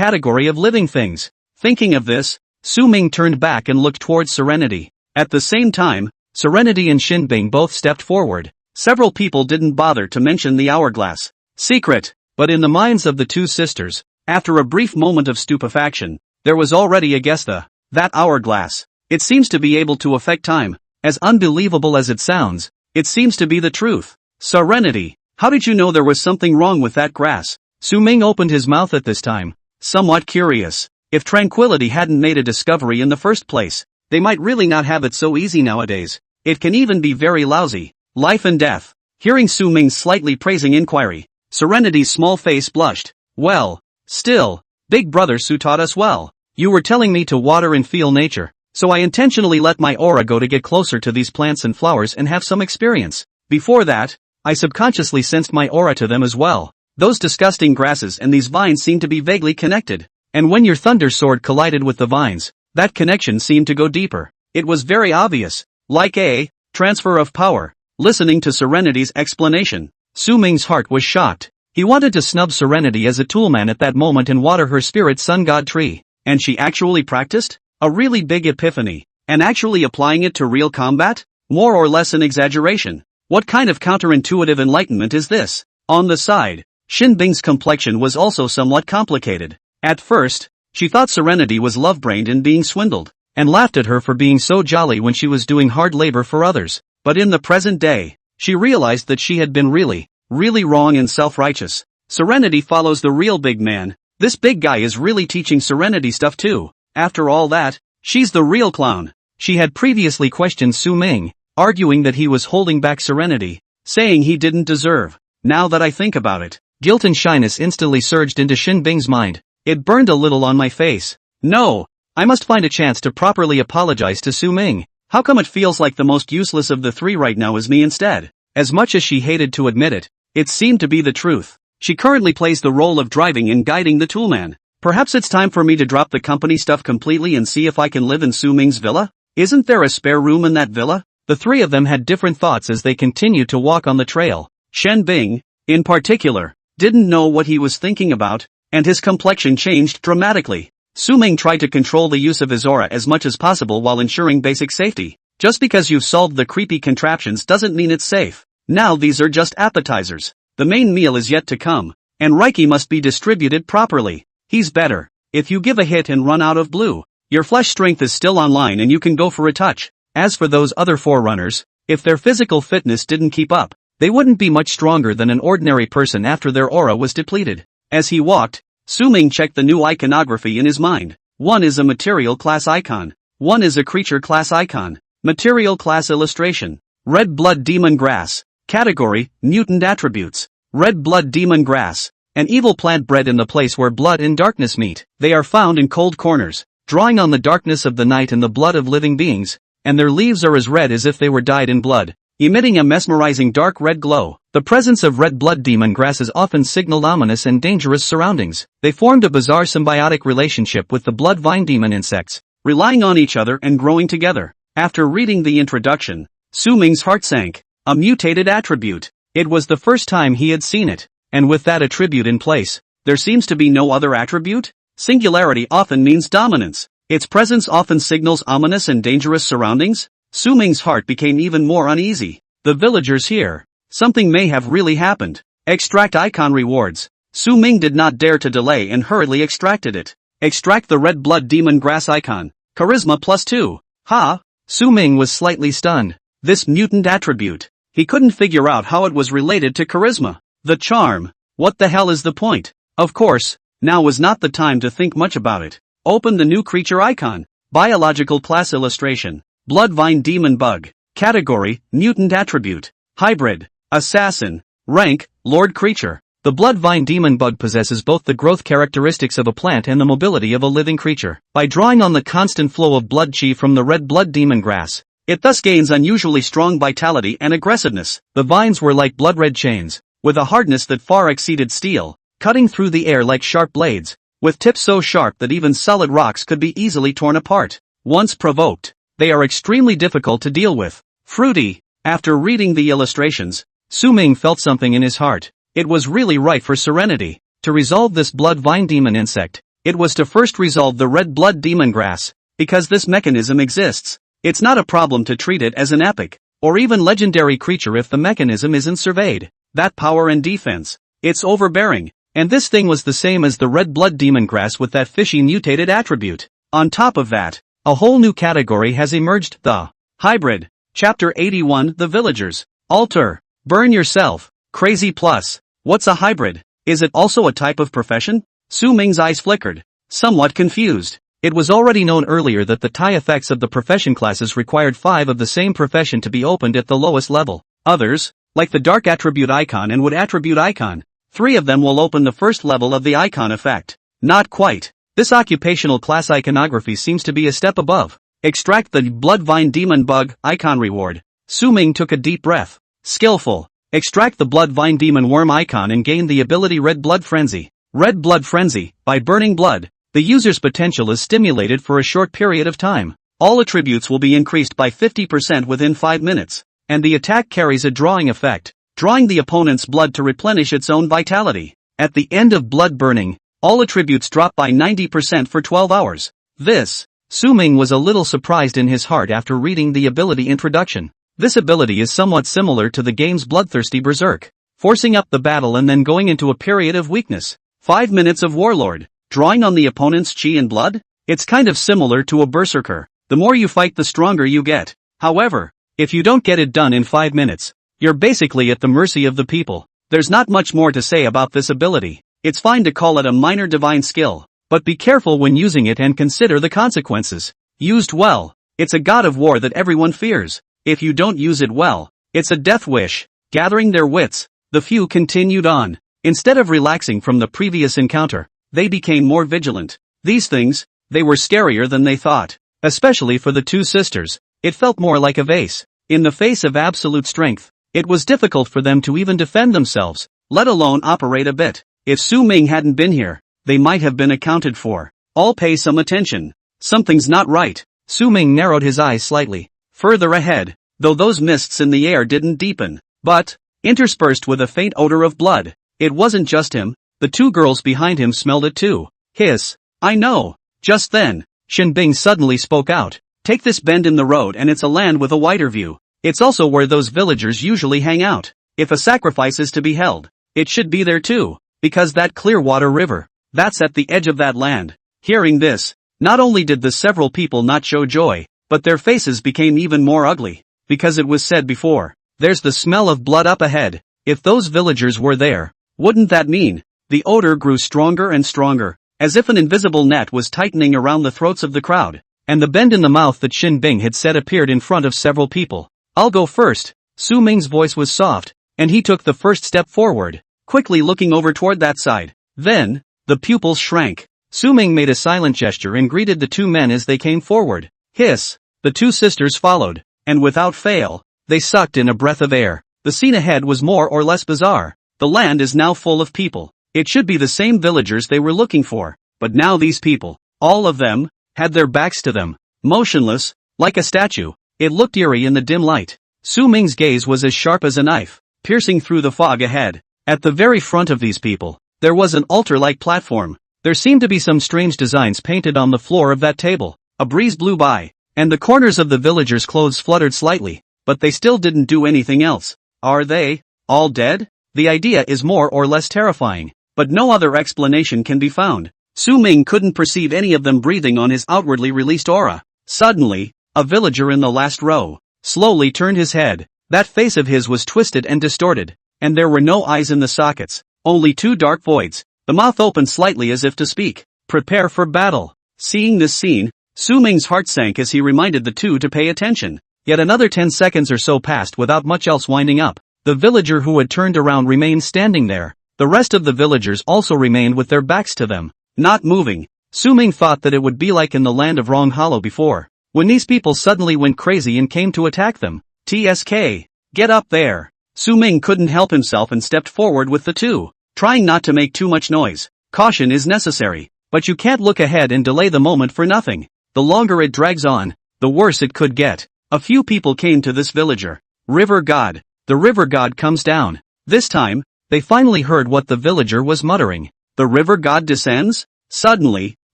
category of living things. Thinking of this, Su Ming turned back and looked towards Serenity. At the same time, Serenity and Shinbing both stepped forward. Several people didn't bother to mention the hourglass secret, but in the minds of the 2 sisters, after a brief moment of stupefaction, there was already a guess. That hourglass. It seems to be able to affect time. As unbelievable as it sounds, it seems to be the truth. Serenity, how did you know there was something wrong with that grass? Su Ming opened his mouth at this time, somewhat curious. If Tranquility hadn't made a discovery in the first place, they might really not have it so easy nowadays. It can even be very lousy. Life and death. Hearing Su Ming's slightly praising inquiry, Serenity's small face blushed. Well, still, Big Brother Su taught us well. You were telling me to water and feel nature, so I intentionally let my aura go to get closer to these plants and flowers and have some experience. Before that, I subconsciously sensed my aura to them as well. Those disgusting grasses and these vines seem to be vaguely connected. And when your thunder sword collided with the vines, that connection seemed to go deeper. It was very obvious. Like a transfer of power. Listening to Serenity's explanation, Su Ming's heart was shocked. He wanted to snub Serenity as a toolman at that moment and water her spirit sun god tree. And she actually practiced? A really big epiphany. And actually applying it to real combat? More or less an exaggeration. What kind of counterintuitive enlightenment is this? On the side, Shinbing's complexion was also somewhat complicated. At first, she thought Serenity was love-brained and being swindled, and laughed at her for being so jolly when she was doing hard labor for others. But in the present day, she realized that she had been really wrong and self-righteous. Serenity follows the real big man. This big guy is really teaching Serenity stuff too. After all that, she's the real clown. She had previously questioned Su Ming, arguing that he was holding back Serenity, saying he didn't deserve. Now that I think about it, guilt and shyness instantly surged into Shinbing's mind. It burned a little on my face. No, I must find a chance to properly apologize to Su Ming. How come it feels like the most useless of the 3 right now is me instead? As much as she hated to admit it, it seemed to be the truth. She currently plays the role of driving and guiding the toolman. Perhaps it's time for me to drop the company stuff completely and see if I can live in Su Ming's villa? Isn't there a spare room in that villa? The 3 of them had different thoughts as they continued to walk on the trail. Shinbing, in particular, didn't know what he was thinking about, and his complexion changed dramatically. Su Ming tried to control the use of his aura as much as possible while ensuring basic safety. Just because you've solved the creepy contraptions doesn't mean it's safe. Now these are just appetizers. The main meal is yet to come, and Reiki must be distributed properly. He's better. If you give a hit and run out of blue, your flesh strength is still online and you can go for a touch. As for those other 4 runners, if their physical fitness didn't keep up, they wouldn't be much stronger than an ordinary person after their aura was depleted. As he walked, Su Ming checked the new iconography in his mind. One is a material class icon. One is a creature class icon. Material class illustration. Red blood demon grass. Category, mutant attributes. Red blood demon grass. An evil plant bred in the place where blood and darkness meet. They are found in cold corners, drawing on the darkness of the night and the blood of living beings, and their leaves are as red as if they were dyed in blood, emitting a mesmerizing dark red glow. The presence of red blood demon grasses often signaled ominous and dangerous surroundings. They formed a bizarre symbiotic relationship with the blood vine demon insects, relying on each other and growing together. After reading the introduction, Su Ming's heart sank. A mutated attribute. It was the first time he had seen it, and with that attribute in place, there seems to be no other attribute? Singularity often means dominance. Its presence often signals ominous and dangerous surroundings. Su Ming's heart became even more uneasy. The villagers here. Something may have really happened. Extract icon rewards. Su Ming did not dare to delay and hurriedly extracted it. Extract the red blood demon grass icon. Charisma +2. Ha! Su Ming was slightly stunned. This mutant attribute. He couldn't figure out how it was related to charisma. The charm. What the hell is the point? Of course, now was not the time to think much about it. Open the new creature icon. Biological class illustration. Bloodvine demon bug. Category, mutant attribute. Hybrid. Assassin. Rank, Lord creature. The bloodvine demon bug possesses both the growth characteristics of a plant and the mobility of a living creature. By drawing on the constant flow of blood chi from the red blood demon grass, it thus gains unusually strong vitality and aggressiveness. The vines were like blood-red chains, with a hardness that far exceeded steel, cutting through the air like sharp blades, with tips so sharp that even solid rocks could be easily torn apart. Once provoked, they are extremely difficult to deal with. Fruity. After reading the illustrations, Su Ming felt something in his heart. It was really right for serenity. To resolve this blood vine demon insect, it was to first resolve the red blood demon grass, because this mechanism exists. It's not a problem to treat it as an epic, or even legendary creature if the mechanism isn't surveyed. That power and defense. It's overbearing, and this thing was the same as the red blood demon grass with that fishy mutated attribute. On top of that, a whole new category has emerged, the hybrid. Chapter 81, The Villagers. Alter. Burn yourself. Crazy plus. What's a hybrid? Is it also a type of profession? Su Ming's eyes flickered, somewhat confused. It was already known earlier that the tie effects of the profession classes required 5 of the same profession to be opened at the lowest level. Others, like the dark attribute icon and wood attribute icon, 3 of them will open the first level of the icon effect. Not quite. This occupational class iconography seems to be a step above. Extract the bloodvine demon bug icon reward. Su Ming took a deep breath. Skillful. Extract the bloodvine demon worm icon and gain the ability Red Blood Frenzy. Red Blood Frenzy. By burning blood, the user's potential is stimulated for a short period of time. All attributes will be increased by 50% within 5 minutes, and the attack carries a drawing effect, drawing the opponent's blood to replenish its own vitality. At the end of blood burning, all attributes drop by 90% for 12 hours. This, Su Ming was a little surprised in his heart after reading the ability introduction. This ability is somewhat similar to the game's Bloodthirsty Berserk, forcing up the battle and then going into a period of weakness. 5 minutes of Warlord. Drawing on the opponent's chi and blood? It's kind of similar to a berserker. The more you fight the stronger you get. However, if you don't get it done in 5 minutes, you're basically at the mercy of the people. There's not much more to say about this ability. It's fine to call it a minor divine skill, but be careful when using it and consider the consequences. Used well, it's a god of war that everyone fears. If you don't use it well, it's a death wish. Gathering their wits, the few continued on. Instead of relaxing from the previous encounter, they became more vigilant. These things, they were scarier than they thought. Especially for the 2 sisters, it felt more like a vase. In the face of absolute strength, it was difficult for them to even defend themselves, let alone operate a bit. If Su Ming hadn't been here, they might have been accounted for. All pay some attention. Something's not right. Su Ming narrowed his eyes slightly. Further ahead, though those mists in the air didn't deepen, but, interspersed with a faint odor of blood, it wasn't just him. The 2 girls behind him smelled it too. Hiss. I know. Just then, Shin Bing suddenly spoke out. Take this bend in the road and it's a land with a wider view. It's also where those villagers usually hang out. If a sacrifice is to be held, it should be there too, because that Clearwater River, that's at the edge of that land. Hearing this, not only did the several people not show joy, but their faces became even more ugly, because it was said before, there's the smell of blood up ahead. If those villagers were there, wouldn't that mean? The odor grew stronger and stronger, as if an invisible net was tightening around the throats of the crowd, and the bend in the mouth that Shin Bing had said appeared in front of several people. I'll go first. Su Ming's voice was soft, and he took the first step forward, quickly looking over toward that side. Then, the pupils shrank. Su Ming made a silent gesture and greeted the 2 men as they came forward. Hiss. The 2 sisters followed, and without fail, they sucked in a breath of air. The scene ahead was more or less bizarre. The land is now full of people. It should be the same villagers they were looking for, but now these people, all of them, had their backs to them, motionless, like a statue. It looked eerie in the dim light. Su Ming's gaze was as sharp as a knife, piercing through the fog ahead. At the very front of these people, there was an altar-like platform. There seemed to be some strange designs painted on the floor of that table. A breeze blew by, and the corners of the villagers' clothes fluttered slightly, but they still didn't do anything else. Are they all dead? The idea is more or less terrifying, but no other explanation can be found. Su Ming couldn't perceive any of them breathing on his outwardly released aura. Suddenly, a villager in the last row slowly turned his head. That face of his was twisted and distorted, and there were no eyes in the sockets, only two dark voids. The mouth opened slightly as if to speak. Prepare for battle. Seeing this scene, Su Ming's heart sank as he reminded the two to pay attention. Yet another 10 seconds or so passed without much else winding up. The villager who had turned around remained standing there. The rest of the villagers also remained with their backs to them, not moving. Su Ming thought that it would be like in the land of Wrong Hollow before, when these people suddenly went crazy and came to attack them. TSK. Get up there. Su Ming couldn't help himself and stepped forward with the two, trying not to make too much noise. Caution is necessary, but you can't look ahead and delay the moment for nothing. The longer it drags on, the worse it could get. A few people came to this villager. River God. The river god comes down. This time, they finally heard what the villager was muttering. The river god descends? Suddenly,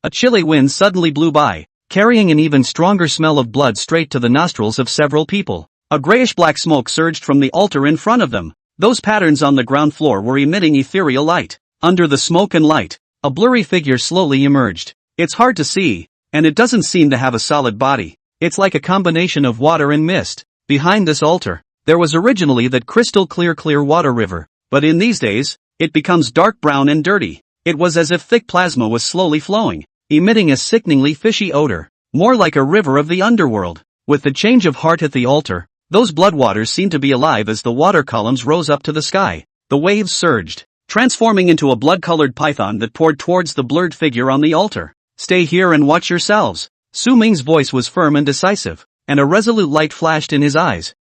a chilly wind suddenly blew by, carrying an even stronger smell of blood straight to the nostrils of several people. A grayish-black smoke surged from the altar in front of them. Those patterns on the ground floor were emitting ethereal light. Under the smoke and light, a blurry figure slowly emerged. It's hard to see, and it doesn't seem to have a solid body. It's like a combination of water and mist. Behind this altar, there was originally that crystal clear water river, but in these days, it becomes dark brown and dirty. It was as if thick plasma was slowly flowing, emitting a sickeningly fishy odor, more like a river of the underworld. With the change of heart at the altar, those blood waters seemed to be alive as the water columns rose up to the sky. The waves surged, transforming into a blood-colored python that poured towards the blurred figure on the altar. Stay here and watch yourselves. Su Ming's voice was firm and decisive, and a resolute light flashed in his eyes.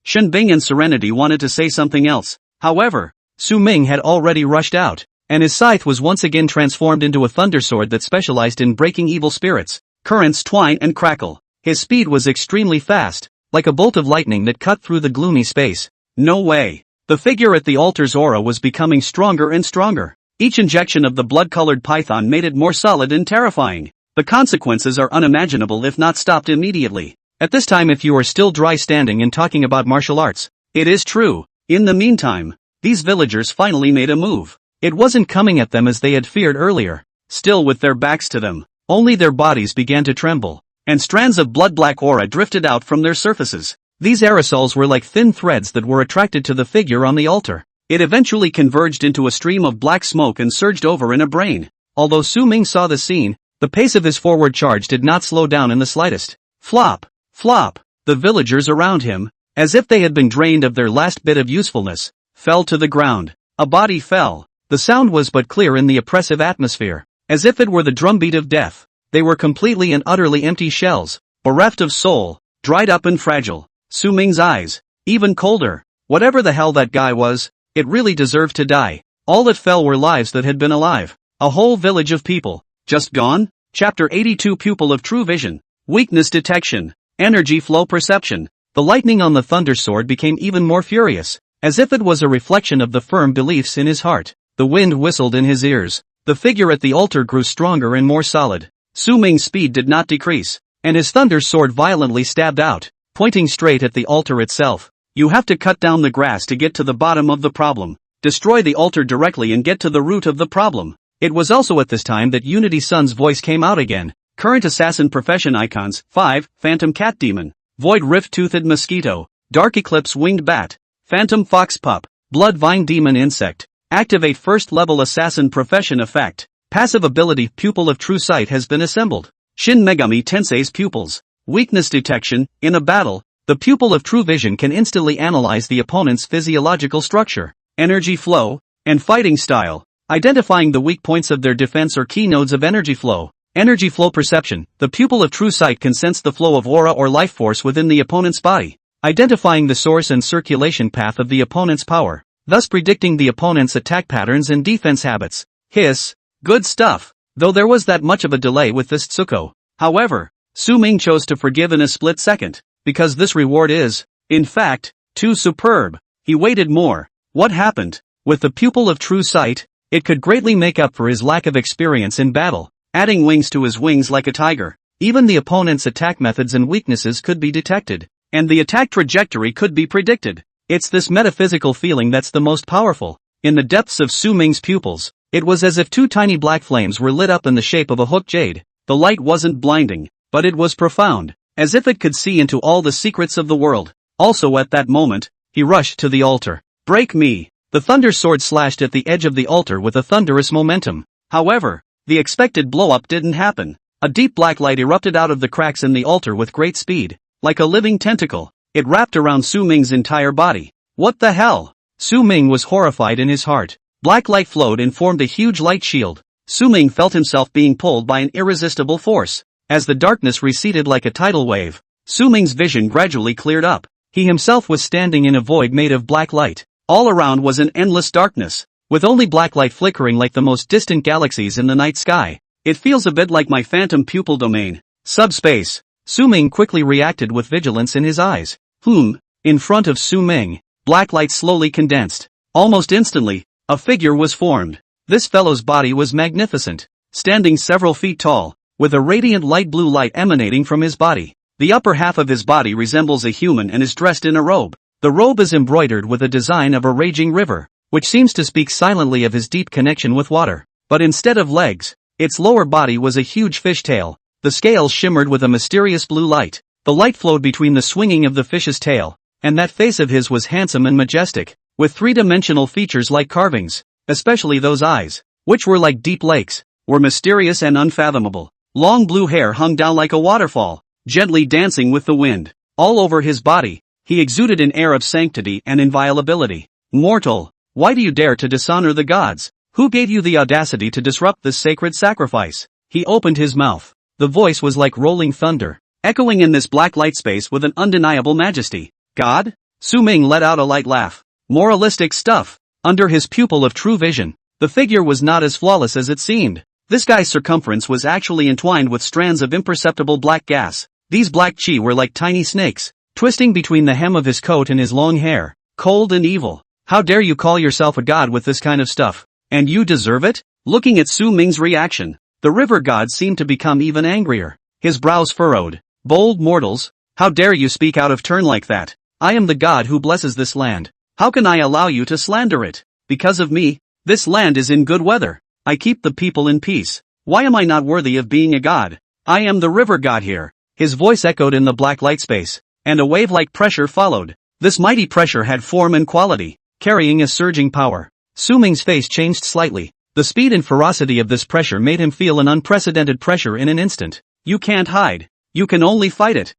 Shen Bing and Serenity wanted to say something else. However, Su Ming had already rushed out, and his scythe was once again transformed into a thundersword that specialized in breaking evil spirits. Currents twine and crackle. His speed was extremely fast, like a bolt of lightning that cut through the gloomy space. No way. The figure at the altar's aura was becoming stronger and stronger. Each injection of the blood-colored python made it more solid and terrifying. The consequences are unimaginable if not stopped immediately. At this time, if you are still dry standing and talking about martial arts, it is true. In the meantime, these villagers finally made a move. It wasn't coming at them as they had feared earlier. Still with their backs to them, only their bodies began to tremble, and strands of blood-black aura drifted out from their surfaces. These aerosols were like thin threads that were attracted to the figure on the altar. It eventually converged into a stream of black smoke and surged over in a brain. Although Su Ming saw the scene, the pace of his forward charge did not slow down in the slightest. Flop! Flop! The villagers around him, as if they had been drained of their last bit of usefulness, fell to the ground. A body fell. The sound was but clear in the oppressive atmosphere, as if it were the drumbeat of death. They were completely and utterly empty shells, bereft of soul, dried up and fragile. Su Ming's eyes, even colder. Whatever the hell that guy was, it really deserved to die. All that fell were lives that had been alive. A whole village of people, just gone? Chapter 82 Pupil of True Vision. Weakness Detection. Energy Flow Perception. The lightning on the thunder sword became even more furious, as if it was a reflection of the firm beliefs in his heart. The wind whistled in his ears. The figure at the altar grew stronger and more solid. Su Ming's speed did not decrease, and his thunder sword violently stabbed out, pointing straight at the altar itself. You have to cut down the grass to get to the bottom of the problem. Destroy the altar directly and get to the root of the problem. It was also at this time that Unity Sun's voice came out again. Current assassin profession icons: 5. Phantom Cat Demon, Void Rift-Toothed Mosquito, Dark Eclipse Winged Bat, Phantom Fox Pup, Blood Vine Demon Insect. Activate first level assassin profession effect. Passive ability Pupil of True Sight has been assembled. Shin Megami Tensei's pupils. Weakness detection. In a battle, the pupil of true vision can instantly analyze the opponent's physiological structure, energy flow, and fighting style, identifying the weak points of their defense or key nodes of energy flow. Energy flow perception. The pupil of true sight can sense the flow of aura or life force within the opponent's body, identifying the source and circulation path of the opponent's power, thus predicting the opponent's attack patterns and defense habits. Hiss. Good stuff. Though there was that much of a delay with this Tsuko. However, Su Ming chose to forgive in a split second. because this reward is, in fact, too superb. He waited more. What happened? With the pupil of true sight, it could greatly make up for his lack of experience in battle, adding wings to his wings like a tiger. Even the opponent's attack methods and weaknesses could be detected, and the attack trajectory could be predicted. It's this metaphysical feeling that's the most powerful. In the depths of Su Ming's pupils, it was as if two tiny black flames were lit up in the shape of a hooked jade. The light wasn't blinding, but it was profound, as if it could see into all the secrets of the world. Also at that moment, he rushed to the altar. Break me! The thunder sword slashed at the edge of the altar with a thunderous momentum. However, the expected blow-up didn't happen. A deep black light erupted out of the cracks in the altar with great speed. Like a living tentacle, it wrapped around Su Ming's entire body. What the hell? Su Ming was horrified in his heart. Black light flowed and formed a huge light shield. Su Ming felt himself being pulled by an irresistible force. As the darkness receded like a tidal wave, Su Ming's vision gradually cleared up. He himself was standing in a void made of black light. All around was an endless darkness, with only black light flickering like the most distant galaxies in the night sky. It feels a bit like my phantom pupil domain. Subspace. Su Ming quickly reacted with vigilance in his eyes. In front of Su Ming, black light slowly condensed. Almost instantly, a figure was formed. This fellow's body was magnificent, standing several feet tall, with a radiant light blue light emanating from his body. The upper half of his body resembles a human and is dressed in a robe. The robe is embroidered with a design of a raging river, which seems to speak silently of his deep connection with water. But instead of legs, its lower body was a huge fish tail. The scales shimmered with a mysterious blue light. The light flowed between the swinging of the fish's tail, and that face of his was handsome and majestic, with three-dimensional features like carvings, especially those eyes, which were like deep lakes, were mysterious and unfathomable. Long blue hair hung down like a waterfall, gently dancing with the wind. All over his body, he exuded an air of sanctity and inviolability. Mortal, why do you dare to dishonor the gods? Who gave you the audacity to disrupt this sacred sacrifice? He opened his mouth. The voice was like rolling thunder, echoing in this black light space with an undeniable majesty. God? Su Ming let out a light laugh. Moralistic stuff. Under his pupil of true vision, the figure was not as flawless as it seemed. This guy's circumference was actually entwined with strands of imperceptible black gas. These black chi were like tiny snakes, twisting between the hem of his coat and his long hair. Cold and evil. How dare you call yourself a god with this kind of stuff? And you deserve it? Looking at Su Ming's reaction, the river god seemed to become even angrier. His brows furrowed. Bold mortals, how dare you speak out of turn like that? I am the god who blesses this land. How can I allow you to slander it? Because of me, this land is in good weather. I keep the people in peace. Why am I not worthy of being a god? I am the river god here. His voice echoed in the black light space, and a wave-like pressure followed. This mighty pressure had form and quality, carrying a surging power. Su Ming's face changed slightly. The speed and ferocity of this pressure made him feel an unprecedented pressure in an instant. You can't hide. You can only fight it.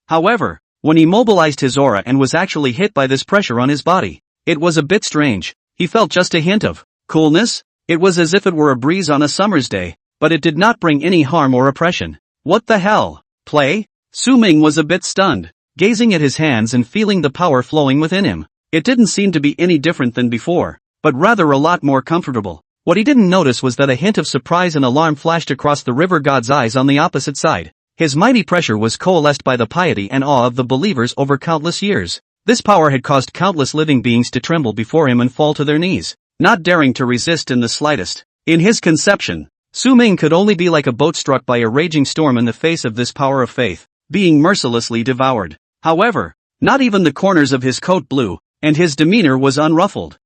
However, when he mobilized his aura and was actually hit by this pressure on his body, it was a bit strange. He felt just a hint of coolness. It was as if it were a breeze on a summer's day, but it did not bring any harm or oppression. What the hell? Play? Su Ming was a bit stunned, gazing at his hands and feeling the power flowing within him. It didn't seem to be any different than before, but rather a lot more comfortable. What he didn't notice was that a hint of surprise and alarm flashed across the river god's eyes on the opposite side. His mighty pressure was coalesced by the piety and awe of the believers over countless years. This power had caused countless living beings to tremble before him and fall to their knees, not daring to resist in the slightest. In his conception, Su Ming could only be like a boat struck by a raging storm in the face of this power of faith, being mercilessly devoured. However, not even the corners of his coat blew, and his demeanor was unruffled.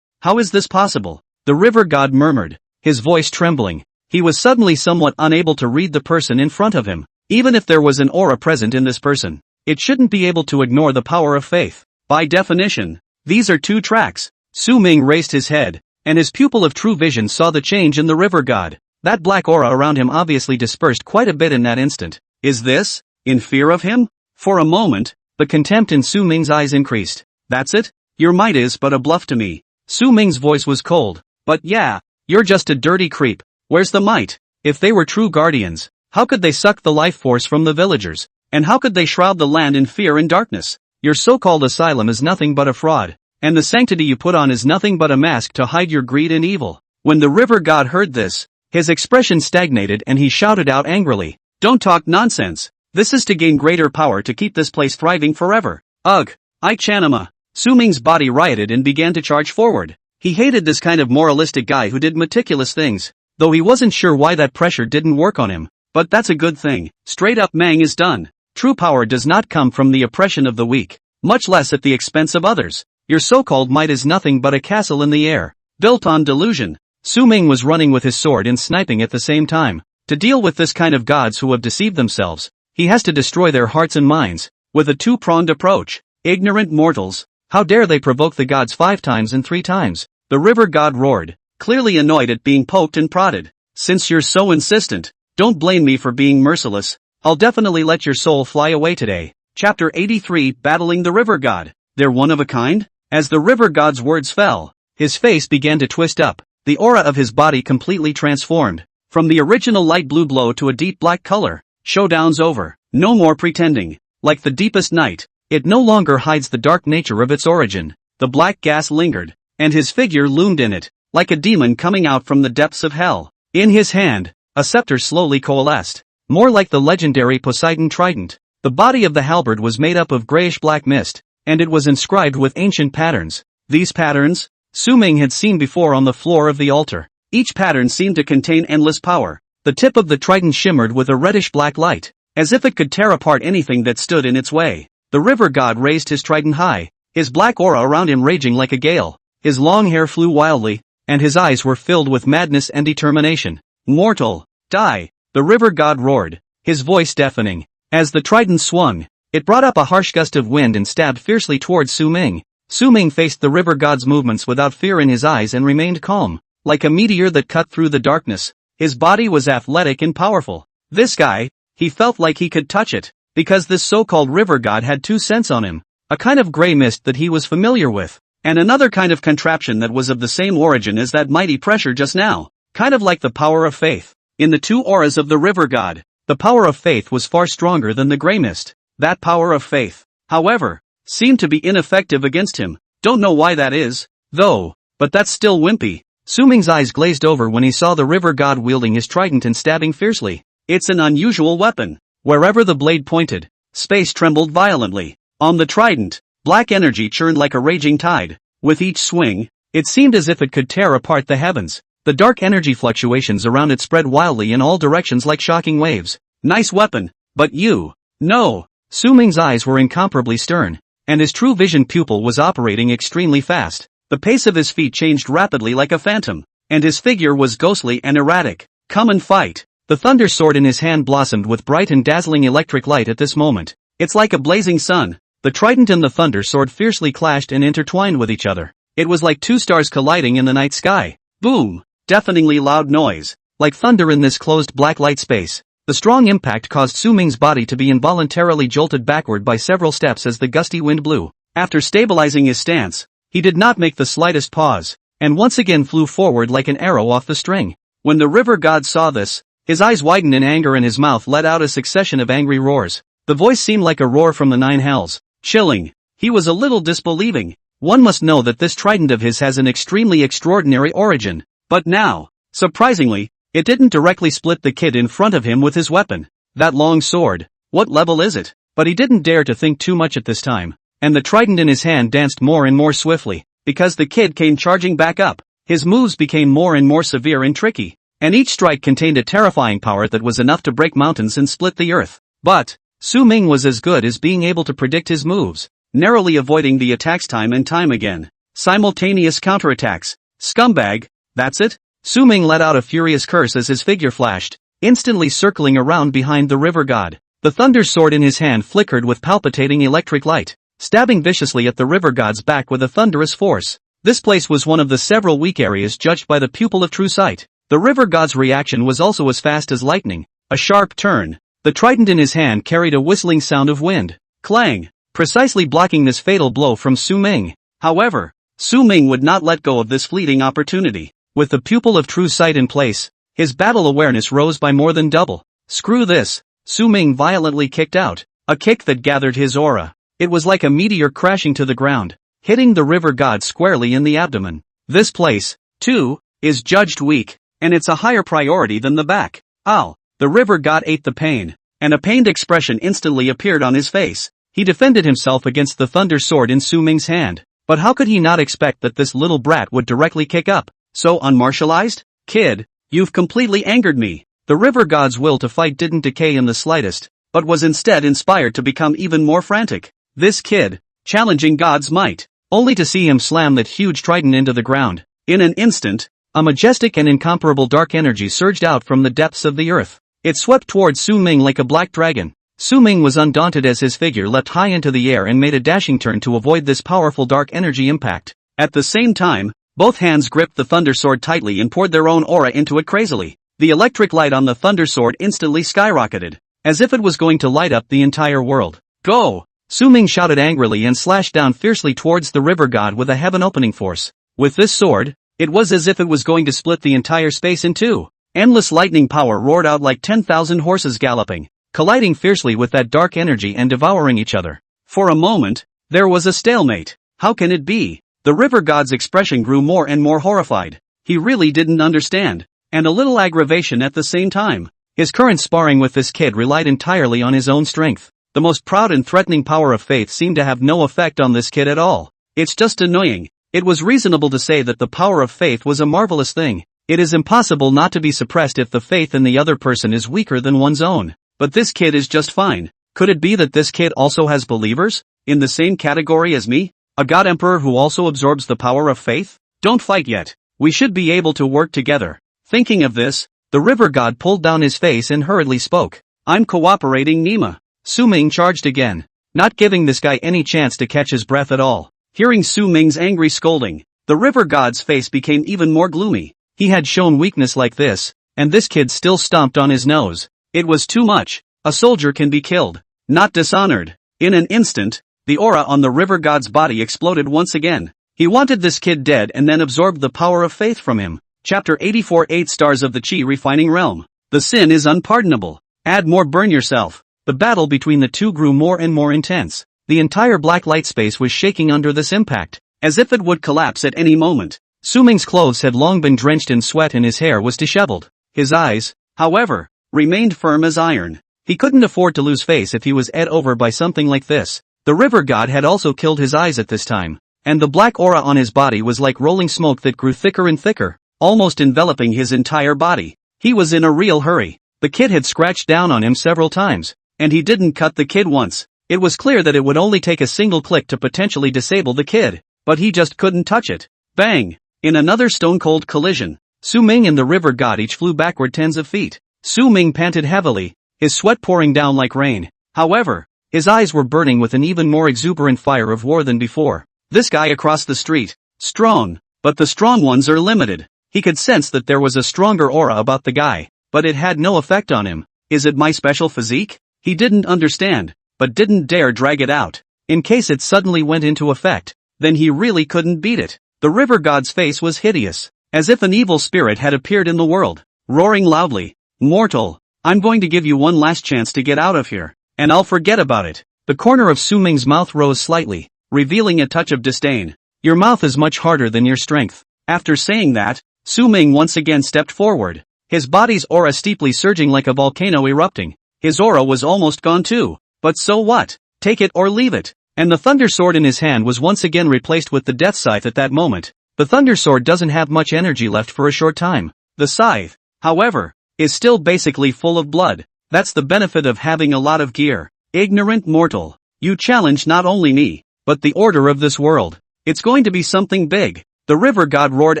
How is this possible? The river god murmured, his voice trembling. He was suddenly somewhat unable to read the person in front of him. Even if there was an aura present in this person, it shouldn't be able to ignore the power of faith. By definition, these are two tracks. Su Ming raised his head, and his pupil of true vision saw the change in the river god. That black aura around him obviously dispersed quite a bit in that instant. Is this, in fear of him? For a moment, the contempt in Su Ming's eyes increased. That's it? Your might is but a bluff to me. Su Ming's voice was cold. But yeah, you're just a dirty creep. Where's the might? If they were true guardians, how could they suck the life force from the villagers? And how could they shroud the land in fear and darkness? Your so-called asylum is nothing but a fraud, and the sanctity you put on is nothing but a mask to hide your greed and evil. When the river god heard this, his expression stagnated and he shouted out angrily, "Don't talk nonsense. This is to gain greater power to keep this place thriving forever. Ugh. I Chanama. Su Ming's body rioted and began to charge forward. He hated this kind of moralistic guy who did meticulous things, though he wasn't sure why that pressure didn't work on him. But that's a good thing. Straight up Mang is done. True power does not come from the oppression of the weak, much less at the expense of others. Your so-called might is nothing but a castle in the air, built on delusion. Su Ming was running with his sword and sniping at the same time. To deal with this kind of gods who have deceived themselves, he has to destroy their hearts and minds, with a two-pronged approach. Ignorant mortals, how dare they provoke the gods 5 times and 3 times? The river god roared, clearly annoyed at being poked and prodded. Since you're so insistent, don't blame me for being merciless. I'll definitely let your soul fly away today. Chapter 83 Battling the River God. They're one of a kind? As the river god's words fell, his face began to twist up. The aura of his body completely transformed. From the original light blue glow to a deep black color. Showdown's over. No more pretending. Like the deepest night, it no longer hides the dark nature of its origin. The black gas lingered, and his figure loomed in it, like a demon coming out from the depths of hell. In his hand, a scepter slowly coalesced, more like the legendary Poseidon trident. The body of the halberd was made up of grayish-black mist, and it was inscribed with ancient patterns. These patterns, Su Ming had seen before on the floor of the altar. Each pattern seemed to contain endless power. The tip of the trident shimmered with a reddish-black light, as if it could tear apart anything that stood in its way. The river god raised his trident high, his black aura around him raging like a gale. His long hair flew wildly, and his eyes were filled with madness and determination. Mortal, die! The river god roared, his voice deafening. As the trident swung, it brought up a harsh gust of wind and stabbed fiercely towards Su Ming. Su Ming faced the river god's movements without fear in his eyes and remained calm, like a meteor that cut through the darkness. His body was athletic and powerful. This guy, he felt like he could touch it, because this so-called river god had 2 scents on him. A kind of gray mist that he was familiar with, and another kind of contraption that was of the same origin as that mighty pressure just now, kind of like the power of faith. In the 2 auras of the river god, the power of faith was far stronger than the gray mist. That power of faith, however, seemed to be ineffective against him. Don't know why that is, though, but that's still wimpy. Su Ming's eyes glazed over when he saw the river god wielding his trident and stabbing fiercely. It's an unusual weapon. Wherever the blade pointed, space trembled violently. On the trident, black energy churned like a raging tide. With each swing, it seemed as if it could tear apart the heavens. The dark energy fluctuations around it spread wildly in all directions like shocking waves. Nice weapon, but you... No. Su Ming's eyes were incomparably stern, and his true vision pupil was operating extremely fast. The pace of his feet changed rapidly like a phantom, and his figure was ghostly and erratic. Come and fight. The thunder sword in his hand blossomed with bright and dazzling electric light at this moment. It's like a blazing sun. The trident and the thunder sword fiercely clashed and intertwined with each other. It was like 2 stars colliding in the night sky. Boom! Deafeningly loud noise, like thunder in this closed black light space. The strong impact caused Su Ming's body to be involuntarily jolted backward by several steps as the gusty wind blew. After stabilizing his stance, he did not make the slightest pause, and once again flew forward like an arrow off the string. When the river god saw this, his eyes widened in anger and his mouth let out a succession of angry roars. The voice seemed like a roar from the 9 hells. Chilling. He was a little disbelieving. One must know that this trident of his has an extremely extraordinary origin. But now, surprisingly, it didn't directly split the kid in front of him with his weapon. That long sword, what level is it? But he didn't dare to think too much at this time, and the trident in his hand danced more and more swiftly, because the kid came charging back up. His moves became more and more severe and tricky, and each strike contained a terrifying power that was enough to break mountains and split the earth. But Su Ming was as good as being able to predict his moves, narrowly avoiding the attacks time and time again. Simultaneous counterattacks. Scumbag, that's it? Su Ming let out a furious curse as his figure flashed, instantly circling around behind the river god. The thunder sword in his hand flickered with palpitating electric light, stabbing viciously at the river god's back with a thunderous force. This place was one of the several weak areas judged by the pupil of true sight. The river god's reaction was also as fast as lightning. A sharp turn. The trident in his hand carried a whistling sound of wind. Clang! Precisely blocking this fatal blow from Su Ming. However, Su Ming would not let go of this fleeting opportunity. With the pupil of true sight in place, his battle awareness rose by more than double. Screw this! Su Ming violently kicked out. A kick that gathered his aura. It was like a meteor crashing to the ground, hitting the river god squarely in the abdomen. This place, too, is judged weak, and it's a higher priority than the back. Ow! The river god ate the pain. and a pained expression instantly appeared on his face. He defended himself against the thunder sword in Su Ming's hand, but how could he not expect that this little brat would directly kick up? So unmartialized? Kid, you've completely angered me. The river god's will to fight didn't decay in the slightest, but was instead inspired to become even more frantic. This kid, challenging God's might, only to see him slam that huge trident into the ground. In an instant, a majestic and incomparable dark energy surged out from the depths of the earth. It swept towards Su Ming like a black dragon. Su Ming was undaunted as his figure leapt high into the air and made a dashing turn to avoid this powerful dark energy impact. At the same time, both hands gripped the thunder sword tightly and poured their own aura into it crazily. The electric light on the thunder sword instantly skyrocketed, as if it was going to light up the entire world. Go! Su Ming shouted angrily and slashed down fiercely towards the river god with a heaven-opening force. With this sword, it was as if it was going to split the entire space in two. Endless lightning power roared out like 10,000 horses galloping, colliding fiercely with that dark energy and devouring each other. For a moment, there was a stalemate. How can it be? The river god's expression grew more and more horrified. He really didn't understand, and a little aggravation at the same time. His current sparring with this kid relied entirely on his own strength. The most proud and threatening power of faith seemed to have no effect on this kid at all. It's just annoying. It was reasonable to say that the power of faith was a marvelous thing. It is impossible not to be suppressed if the faith in the other person is weaker than one's own. But this kid is just fine. Could it be that this kid also has believers? In the same category as me? A god emperor who also absorbs the power of faith? Don't fight yet. We should be able to work together. Thinking of this, the river god pulled down his face and hurriedly spoke. I'm cooperating, Nima. Su Ming charged again, not giving this guy any chance to catch his breath at all. Hearing Su Ming's angry scolding, the river god's face became even more gloomy. He had shown weakness like this, and this kid still stomped on his nose. It was too much. A soldier can be killed, not dishonored. In an instant, the aura on the river god's body exploded once again. He wanted this kid dead and then absorbed the power of faith from him. Chapter 84 8 Stars of the Chi Refining Realm. The sin is unpardonable. Add more, burn yourself. The battle between the two grew more and more intense. The entire black light space was shaking under this impact, as if it would collapse at any moment. Su Ming's clothes had long been drenched in sweat and his hair was disheveled. His eyes, however, remained firm as iron. He couldn't afford to lose face if he was ed over by something like this. The river god had also killed his eyes at this time, and the black aura on his body was like rolling smoke that grew thicker and thicker, almost enveloping his entire body. He was in a real hurry. The kid had scratched down on him several times, and he didn't cut the kid once. It was clear that it would only take a single click to potentially disable the kid, but he just couldn't touch it. Bang! In another stone-cold collision, Su Ming and the river god each flew backward tens of feet. Su Ming panted heavily, his sweat pouring down like rain. However, his eyes were burning with an even more exuberant fire of war than before. This guy across the street, strong, but the strong ones are limited. He could sense that there was a stronger aura about the guy, but it had no effect on him. Is it my special physique? He didn't understand, but didn't dare drag it out. In case it suddenly went into effect, then he really couldn't beat it. The river god's face was hideous, as if an evil spirit had appeared in the world, roaring loudly, "Mortal, I'm going to give you one last chance to get out of here, and I'll forget about it." The corner of Su Ming's mouth rose slightly, revealing a touch of disdain. Your mouth is much harder than your strength. After saying that, Su Ming once again stepped forward, his body's aura steeply surging like a volcano erupting. His aura was almost gone too, but so what? Take it or leave it. And the thunder sword in his hand was once again replaced with the death scythe at that moment. The thunder sword doesn't have much energy left for a short time. The scythe, however, is still basically full of blood. That's the benefit of having a lot of gear. Ignorant mortal, you challenge not only me, but the order of this world. It's going to be something big. The river god roared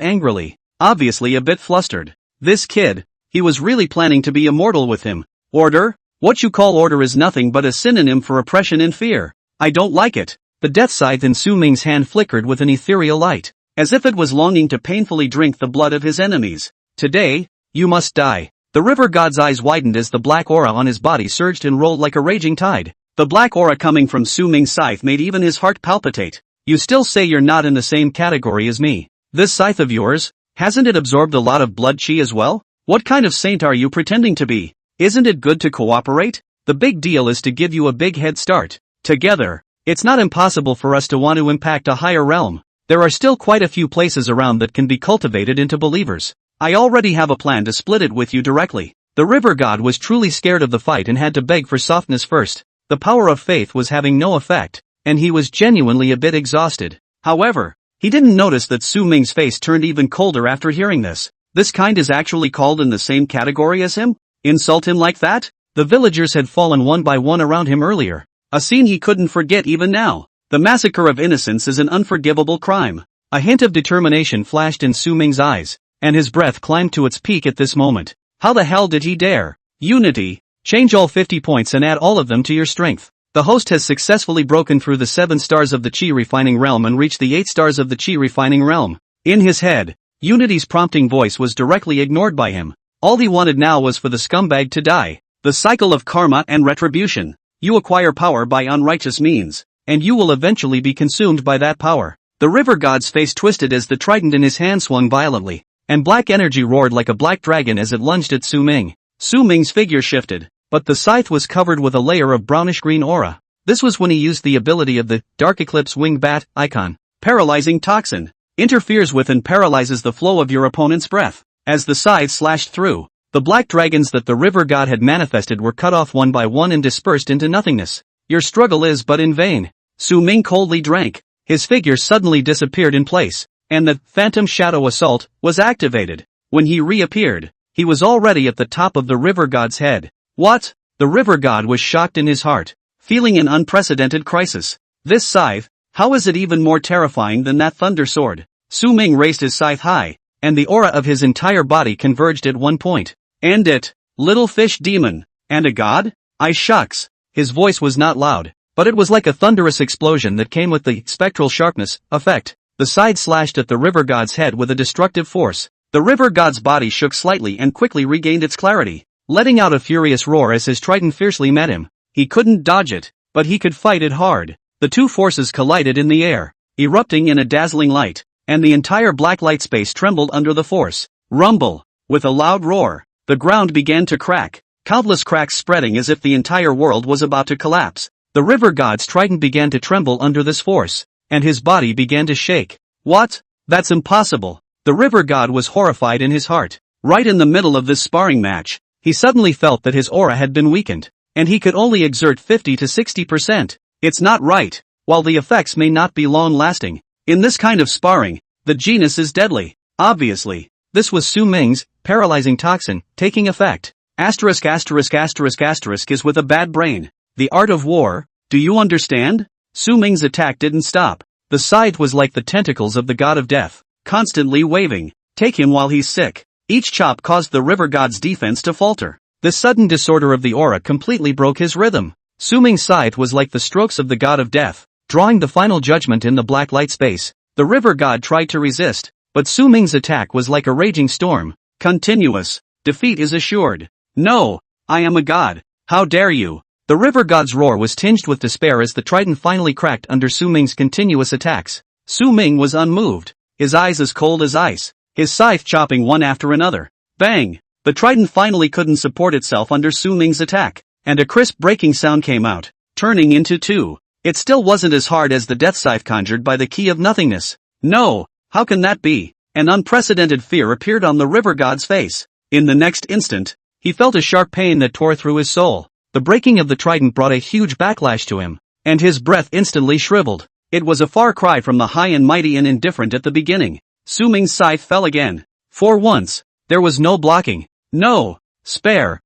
angrily, obviously a bit flustered. This kid, he was really planning to be immortal with him. Order? What you call order is nothing but a synonym for oppression and fear. I don't like it. The death scythe in Su Ming's hand flickered with an ethereal light, as if it was longing to painfully drink the blood of his enemies. Today, you must die. The river god's eyes widened as the black aura on his body surged and rolled like a raging tide. The black aura coming from Su Ming's scythe made even his heart palpitate. You still say you're not in the same category as me. This scythe of yours, hasn't it absorbed a lot of blood chi as well? What kind of saint are you pretending to be? Isn't it good to cooperate? The big deal is to give you a big head start. Together, it's not impossible for us to want to impact a higher realm. There are still quite a few places around that can be cultivated into believers. I already have a plan to split it with you directly. The river god was truly scared of the fight and had to beg for softness first. The power of faith was having no effect, and he was genuinely a bit exhausted. However, he didn't notice that Su Ming's face turned even colder after hearing this. This kind is actually called in the same category as him? Insult him like that? The villagers had fallen one by one around him earlier. A scene he couldn't forget even now. The massacre of innocents is an unforgivable crime. A hint of determination flashed in Su Ming's eyes, and his breath climbed to its peak at this moment. How the hell did he dare? Unity. Change all 50 points and add all of them to your strength. The host has successfully broken through the 7 stars of the Chi Refining Realm and reached the 8 stars of the Chi Refining Realm. In his head, Unity's prompting voice was directly ignored by him. All he wanted now was for the scumbag to die. The cycle of karma and retribution. You acquire power by unrighteous means, and you will eventually be consumed by that power. The river god's face twisted as the trident in his hand swung violently, and black energy roared like a black dragon as it lunged at Su Ming. Su Ming's figure shifted, but the scythe was covered with a layer of brownish-green aura. This was when he used the ability of the Dark Eclipse Winged Bat icon. Paralyzing Toxin. Interferes with and paralyzes the flow of your opponent's breath. As the scythe slashed through, the black dragons that the river god had manifested were cut off one by one and dispersed into nothingness. Your struggle is but in vain. Su Ming coldly drank. His figure suddenly disappeared in place, and the Phantom Shadow Assault was activated. When he reappeared, he was already at the top of the river god's head. What? The river god was shocked in his heart, feeling an unprecedented crisis. This scythe, how is it even more terrifying than that thunder sword? Su Ming raised his scythe high, and the aura of his entire body converged at one point. End it, little fish demon. And a god? I shucks. His voice was not loud, but it was like a thunderous explosion that came with the spectral sharpness effect. The scythe slashed at the river god's head with a destructive force. The river god's body shook slightly and quickly regained its clarity, letting out a furious roar as his trident fiercely met him. He couldn't dodge it, but he could fight it hard. The two forces collided in the air, erupting in a dazzling light, and the entire black light space trembled under the force. Rumble! With a loud roar, the ground began to crack, countless cracks spreading as if the entire world was about to collapse. The river god's trident began to tremble under this force, and his body began to shake. What? That's impossible. The river god was horrified in his heart. Right in the middle of this sparring match, he suddenly felt that his aura had been weakened, and he could only exert 50 to 60%. It's not right. While the effects may not be long-lasting, in this kind of sparring, the genus is deadly. Obviously, this was Su Ming's paralyzing toxin taking effect. Asterisk asterisk asterisk asterisk is with a bad brain. The art of war, do you understand? Su Ming's attack didn't stop. The scythe was like the tentacles of the god of death, constantly waving. Take him while he's sick. Each chop caused the river god's defense to falter. This sudden disorder of the aura completely broke his rhythm. Su Ming's scythe was like the strokes of the god of death, drawing the final judgment in the black light space. The river god tried to resist, but Su Ming's attack was like a raging storm. Continuous. Defeat is assured. No, I am a god. How dare you? The river god's roar was tinged with despair as the trident finally cracked under Su Ming's continuous attacks. Su Ming was unmoved, his eyes as cold as ice, his scythe chopping one after another. Bang! The trident finally couldn't support itself under Su Ming's attack, and a crisp breaking sound came out, turning into two. It still wasn't as hard as the death scythe conjured by the key of nothingness. No, how can that be? An unprecedented fear appeared on the river god's face. In the next instant, he felt a sharp pain that tore through his soul. The breaking of the trident brought a huge backlash to him, and his breath instantly shriveled. It was a far cry from the high and mighty and indifferent at the beginning. Su Ming's scythe fell again. For once, there was no blocking. No! Spare!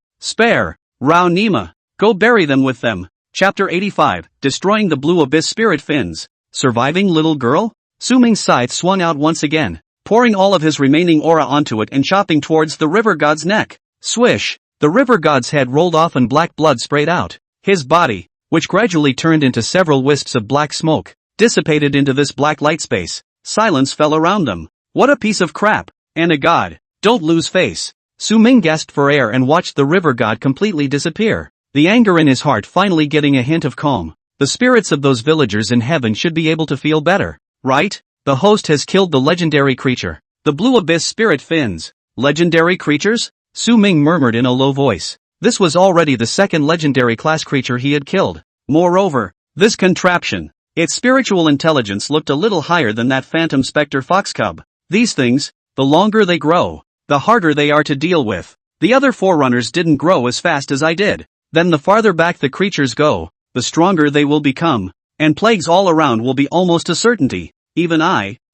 Rao Nima! Go bury them with them. Chapter 85, Destroying the Blue Abyss Spirit Fins. Surviving little girl? Su Ming's scythe swung out once again, pouring all of his remaining aura onto it and chopping towards the river god's neck. Swish! The river god's head rolled off and black blood sprayed out. His body, which gradually turned into several wisps of black smoke, dissipated into this black light space. Silence fell around them. What a piece of crap! And a god! Don't lose face! Su Ming gasped for air and watched the river god completely disappear, the anger in his heart finally getting a hint of calm. The spirits of those villagers in heaven should be able to feel better, right? The host has killed the legendary creature. The Blue Abyss Spirit Fins. Legendary creatures? Su Ming murmured in a low voice. This was already the second legendary class creature he had killed. Moreover, this contraption, its spiritual intelligence looked a little higher than that phantom specter fox cub. These things, the longer they grow, the harder they are to deal with. The other forerunners didn't grow as fast as I did. Then the farther back the creatures go, the stronger they will become, and plagues all around will be almost a certainty. Even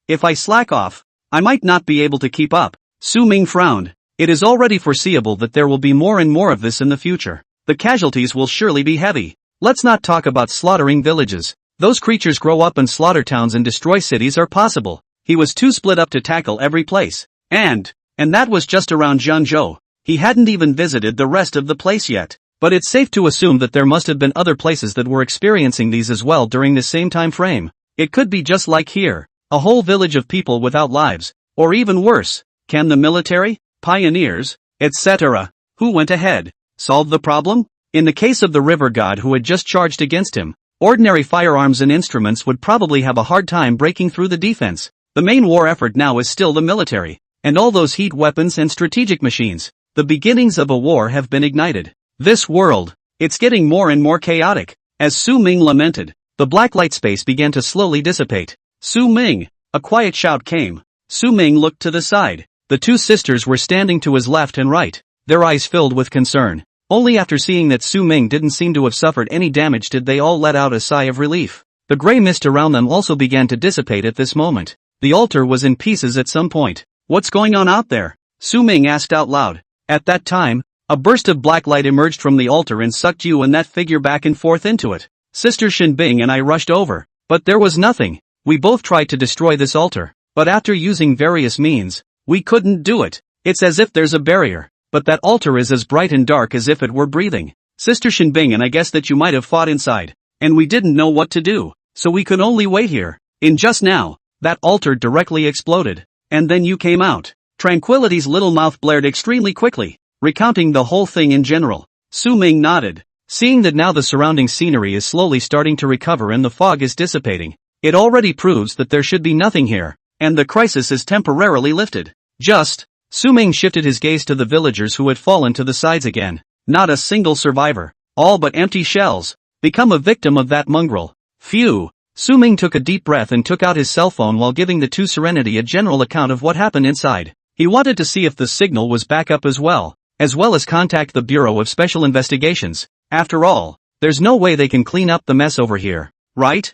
if I slack off, I might not be able to keep up. Su Ming frowned. It is already foreseeable that there will be more and more of this in the future. The casualties will surely be heavy. Let's not talk about slaughtering villages. Those creatures grow up and slaughter towns and destroy cities are possible. He was too split up to tackle every place. And that was just around Jianzhou. He hadn't even visited the rest of the place yet. But it's safe to assume that there must have been other places that were experiencing these as well during the same time frame. It could be just like here, a whole village of people without lives. Or even worse, can the military, pioneers, etc., who went ahead, solve the problem? In the case of the river god who had just charged against him, ordinary firearms and instruments would probably have a hard time breaking through the defense. The main war effort now is still the military, and all those heat weapons and strategic machines. The beginnings of a war have been ignited. This world, it's getting more and more chaotic. As Su Ming lamented, the black light space began to slowly dissipate. Su Ming! A quiet shout came. Su Ming looked to the side. The two sisters were standing to his left and right, their eyes filled with concern. Only after seeing that Su Ming didn't seem to have suffered any damage did they all let out a sigh of relief. The gray mist around them also began to dissipate at this moment. The altar was in pieces at some point. What's going on out there? Su Ming asked out loud. At that time, a burst of black light emerged from the altar and sucked you and that figure back and forth into it. Sister Shinbing and I rushed over, but there was nothing. We both tried to destroy this altar, but after using various means, we couldn't do it. It's as if there's a barrier, but that altar is as bright and dark as if it were breathing. Sister Shinbing and I guess that you might have fought inside, and we didn't know what to do, so we could only wait here. In just now, that altar directly exploded, and then you came out. Tranquility's little mouth blared extremely quickly, recounting the whole thing in general. Su Ming nodded. Seeing that now the surrounding scenery is slowly starting to recover and the fog is dissipating, it already proves that there should be nothing here, and the crisis is temporarily lifted. Su Ming shifted his gaze to the villagers who had fallen to the sides again. Not a single survivor. All but empty shells. Become a victim of that mongrel. Phew. Su Ming took a deep breath and took out his cell phone while giving the two Serenity a general account of what happened inside. He wanted to see if the signal was back up as well as contact the Bureau of Special Investigations. After all, there's no way they can clean up the mess over here, right?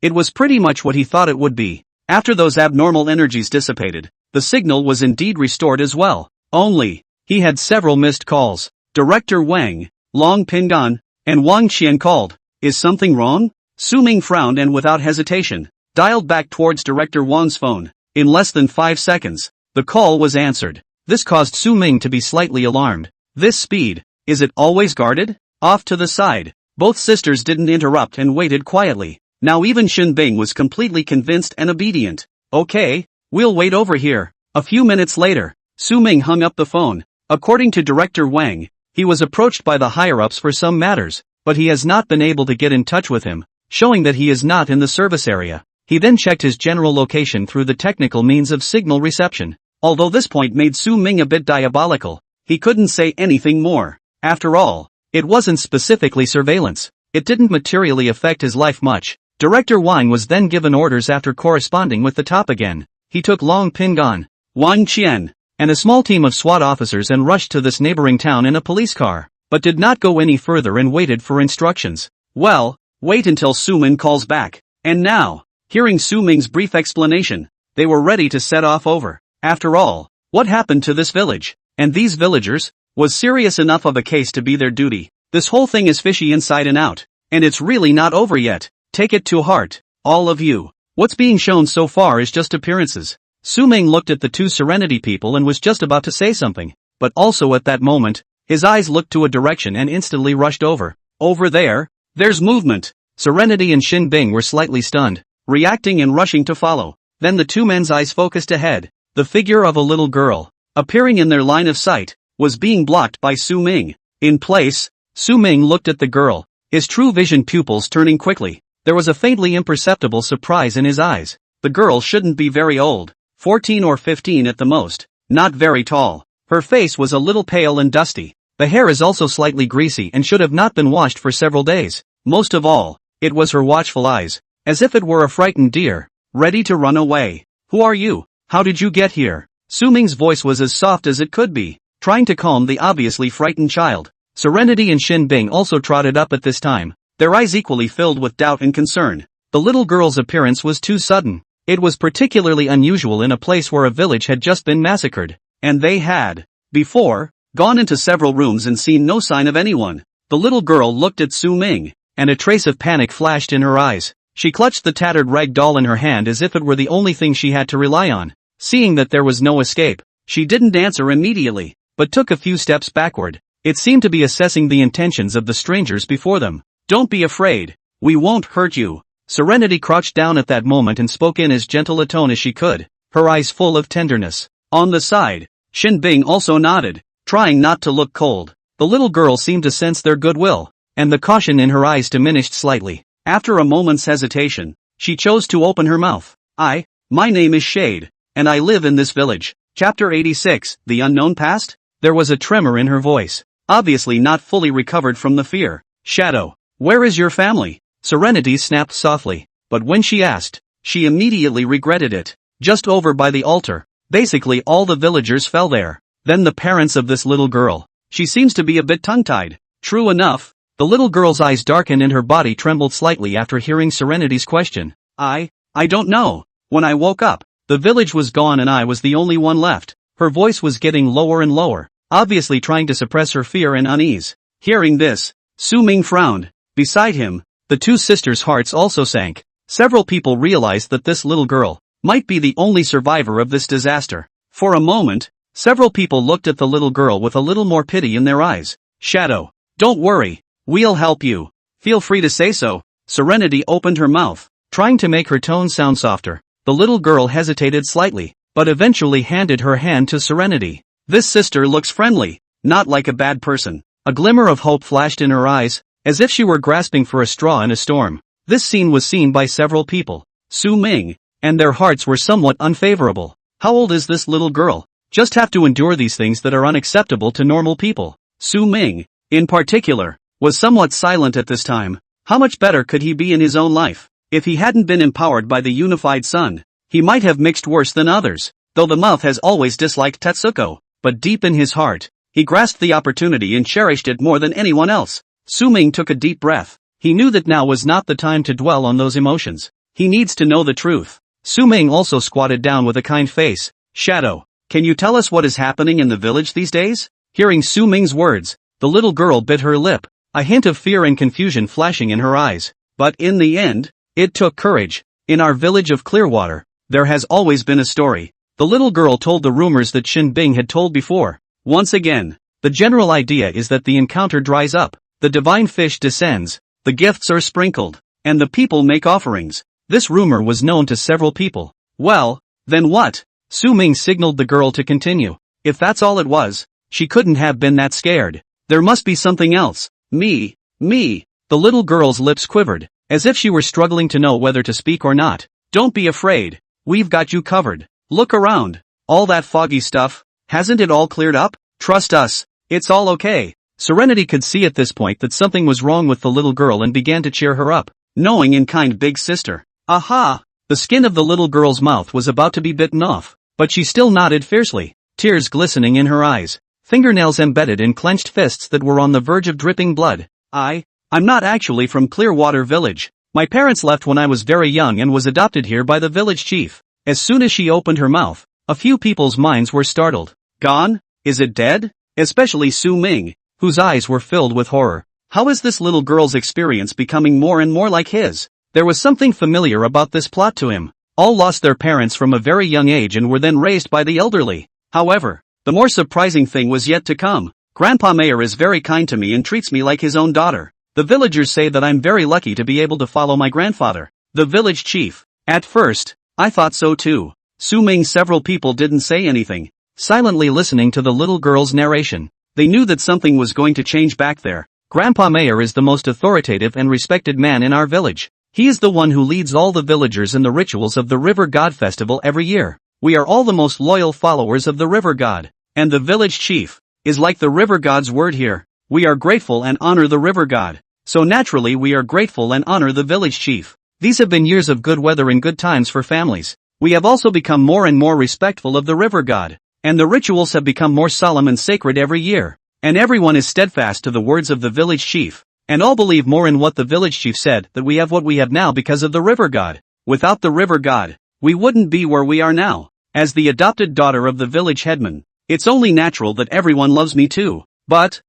It was pretty much what he thought it would be. After those abnormal energies dissipated, the signal was indeed restored as well. Only, he had several missed calls. Director Wang, Long Pingan, and Wang Qian called. Is something wrong? Su Ming frowned and without hesitation, dialed back towards Director Wang's phone. In less than 5 seconds, the call was answered. This caused Su Ming to be slightly alarmed. This speed, is it always guarded? Off to the side, both sisters didn't interrupt and waited quietly. Now even Shinbing was completely convinced and obedient. Okay, we'll wait over here. A few minutes later, Su Ming hung up the phone. According to Director Wang, he was approached by the higher-ups for some matters, but he has not been able to get in touch with him, showing that he is not in the service area. He then checked his general location through the technical means of signal reception. Although this point made Su Ming a bit diabolical, he couldn't say anything more. After all, it wasn't specifically surveillance. It didn't materially affect his life much. Director Wang was then given orders after corresponding with the top again. He took Long Pingan, Wang Qian, and a small team of SWAT officers and rushed to this neighboring town in a police car, but did not go any further and waited for instructions. Well, wait until Su Ming calls back. And now, hearing Su Ming's brief explanation, they were ready to set off over. After all, what happened to this village, and these villagers, was serious enough of a case to be their duty. This whole thing is fishy inside and out, and it's really not over yet. Take it to heart, all of you. What's being shown so far is just appearances. Su Ming looked at the two Serenity people and was just about to say something, but also at that moment, his eyes looked to a direction and instantly rushed over. Over there, there's movement. Serenity and Shinbing were slightly stunned, reacting and rushing to follow. Then the two men's eyes focused ahead. The figure of a little girl, appearing in their line of sight, was being blocked by Su Ming. In place, Su Ming looked at the girl, his true vision pupils turning quickly. There was a faintly imperceptible surprise in his eyes. The girl shouldn't be very old, 14 or 15 at the most, not very tall. Her face was a little pale and dusty. The hair is also slightly greasy and should have not been washed for several days. Most of all, it was her watchful eyes, as if it were a frightened deer, ready to run away. Who are you? How did you get here? Su Ming's voice was as soft as it could be. trying to calm the obviously frightened child. Serenity and Shin Bing also trotted up at this time, their eyes equally filled with doubt and concern. The little girl's appearance was too sudden. It was particularly unusual in a place where a village had just been massacred, and they had, before, gone into several rooms and seen no sign of anyone. The little girl looked at Su Ming, and a trace of panic flashed in her eyes. She clutched the tattered rag doll in her hand as if it were the only thing she had to rely on. Seeing that there was no escape, she didn't answer immediately, but took a few steps backward. It seemed to be assessing the intentions of the strangers before them. "Don't be afraid. We won't hurt you." Serenity crouched down at that moment and spoke in as gentle a tone as she could, her eyes full of tenderness. On the side, Shin Bing also nodded, trying not to look cold. The little girl seemed to sense their goodwill, and the caution in her eyes diminished slightly. After a moment's hesitation, she chose to open her mouth. My name is Shade, and I live in this village." Chapter 86, The Unknown Past? There was a tremor in her voice, obviously not fully recovered from the fear. "Shadow, where is your family?" Serenity snapped softly, but when she asked, she immediately regretted it. "Just over by the altar." Basically all the villagers fell there. Then the parents of this little girl. She seems to be a bit tongue-tied. True enough. The little girl's eyes darkened and her body trembled slightly after hearing Serenity's question. I don't know. When I woke up, the village was gone and I was the only one left." Her voice was getting lower and lower, obviously trying to suppress her fear and unease. Hearing this, Su Ming frowned. Beside him, the two sisters' hearts also sank. Several people realized that this little girl might be the only survivor of this disaster. For a moment, several people looked at the little girl with a little more pity in their eyes. "Shadow, don't worry. We'll help you. Feel free to say so." Serenity opened her mouth, trying to make her tone sound softer. The little girl hesitated slightly, but eventually handed her hand to Serenity. "This sister looks friendly, not like a bad person." A glimmer of hope flashed in her eyes, as if she were grasping for a straw in a storm. This scene was seen by several people, Su Ming, and their hearts were somewhat unfavorable. How old is this little girl? Just have to endure these things that are unacceptable to normal people. Su Ming, in particular, was somewhat silent at this time. How much better could he be in his own life? If he hadn't been empowered by the unified sun, he might have mixed worse than others. Though the mouth has always disliked Tetsuko, but deep in his heart, he grasped the opportunity and cherished it more than anyone else. Su Ming took a deep breath. He knew that now was not the time to dwell on those emotions. He needs to know the truth. Su Ming also squatted down with a kind face. "Shadow, can you tell us what is happening in the village these days?" Hearing Su Ming's words, the little girl bit her lip, a hint of fear and confusion flashing in her eyes. But in the end, it took courage. "In our village of Clearwater, there has always been a story." The little girl told the rumors that Shin Bing had told before. Once again, the general idea is that the encounter dries up, the divine fish descends, the gifts are sprinkled, and the people make offerings. This rumor was known to several people. "Well, then what?" Su Ming signaled the girl to continue. "If that's all it was, she couldn't have been that scared. There must be something else." Me. The little girl's lips quivered, as if she were struggling to know whether to speak or not. "Don't be afraid. We've got you covered. Look around. All that foggy stuff, hasn't it all cleared up? Trust us. It's all okay." Serenity could see at this point that something was wrong with the little girl and began to cheer her up, knowing in kind big sister. Aha! The skin of the little girl's mouth was about to be bitten off, but she still nodded fiercely, tears glistening in her eyes, fingernails embedded in clenched fists that were on the verge of dripping blood. I'm not actually from Clearwater Village. My parents left when I was very young and was adopted here by the village chief." As soon as she opened her mouth, a few people's minds were startled. "Gone? Is it dead?" Especially Su Ming, whose eyes were filled with horror. How is this little girl's experience becoming more and more like his? There was something familiar about this plot to him. All lost their parents from a very young age and were then raised by the elderly. However, the more surprising thing was yet to come. "Grandpa Mayor is very kind to me and treats me like his own daughter. The villagers say that I'm very lucky to be able to follow my grandfather, the village chief." At first, I thought so too. Su Ming. Several people didn't say anything, silently listening to the little girl's narration. They knew that something was going to change back there. Grandpa Mayor is the most authoritative and respected man in our village. He is the one who leads all the villagers in the rituals of the River God Festival every year. We are all the most loyal followers of the River God. And the village chief is like the River God's word here. We are grateful and honor the River God. So naturally we are grateful and honor the village chief. These have been years of good weather and good times for families. We have also become more and more respectful of the River God. and the rituals have become more solemn and sacred every year. And everyone is steadfast to the words of the village chief, and all believe more in what the village chief said, that we have what we have now because of the river god. Without the river god, we wouldn't be where we are now. As the adopted daughter of the village headman, it's only natural that everyone loves me too. But,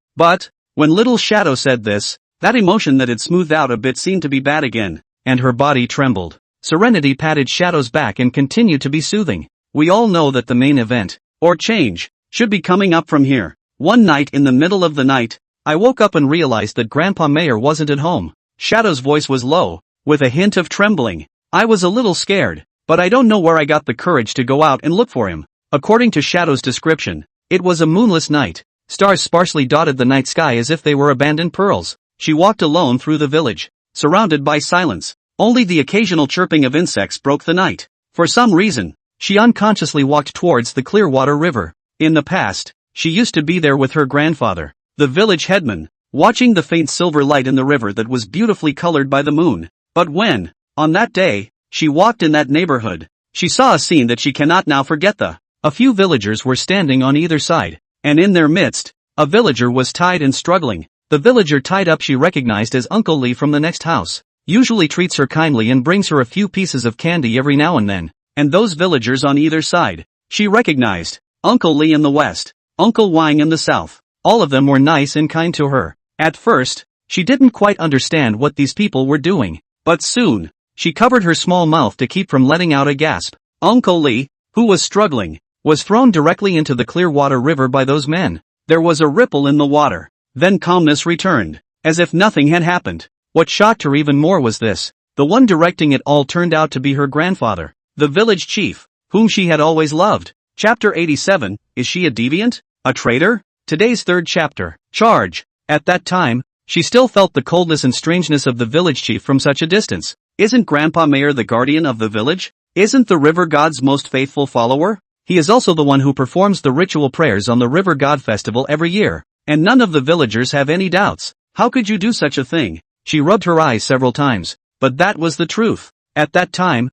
when little Shadow said this, that emotion that had smoothed out a bit seemed to be bad again, and her body trembled. Serenity patted Shadow's back and continued to be soothing. We all know that the main event, or change, should be coming up from here. One night in the middle of the night, I woke up and realized that Grandpa Mayer wasn't at home. Shadow's voice was low, with a hint of trembling. I was a little scared, but I don't know where I got the courage to go out and look for him. According to Shadow's description, it was a moonless night. Stars sparsely dotted the night sky as if they were abandoned pearls. She walked alone through the village, surrounded by silence. Only the occasional chirping of insects broke the night. For some reason, she unconsciously walked towards the Clearwater River. In the past, she used to be there with her grandfather, the village headman, watching the faint silver light in the river that was beautifully colored by the moon. But when, on that day, she walked in that neighborhood, she saw a scene that she cannot now forget. A few villagers were standing on either side, and in their midst, a villager was tied and struggling. The villager tied up she recognized as Uncle Lee from the next house, usually treats her kindly and brings her a few pieces of candy every now and then. And those villagers on either side, she recognized, Uncle Lee in the west, Uncle Wang in the south. All of them were nice and kind to her. At first, she didn't quite understand what these people were doing, but soon, she covered her small mouth to keep from letting out a gasp. Uncle Lee, who was struggling, was thrown directly into the Clearwater River by those men. There was a ripple in the water. Then calmness returned, as if nothing had happened. What shocked her even more was this: the one directing it all turned out to be her grandfather, the village chief, whom she had always loved. Chapter 87, Is she a deviant? A traitor? Today's third chapter, Charge. At that time, she still felt the coldness and strangeness of the village chief from such a distance. Isn't Grandpa Mayer the guardian of the village? Isn't the river god's most faithful follower? He is also the one who performs the ritual prayers on the River God Festival every year, and none of the villagers have any doubts. How could you do such a thing? She rubbed her eyes several times, but that was the truth. At that time,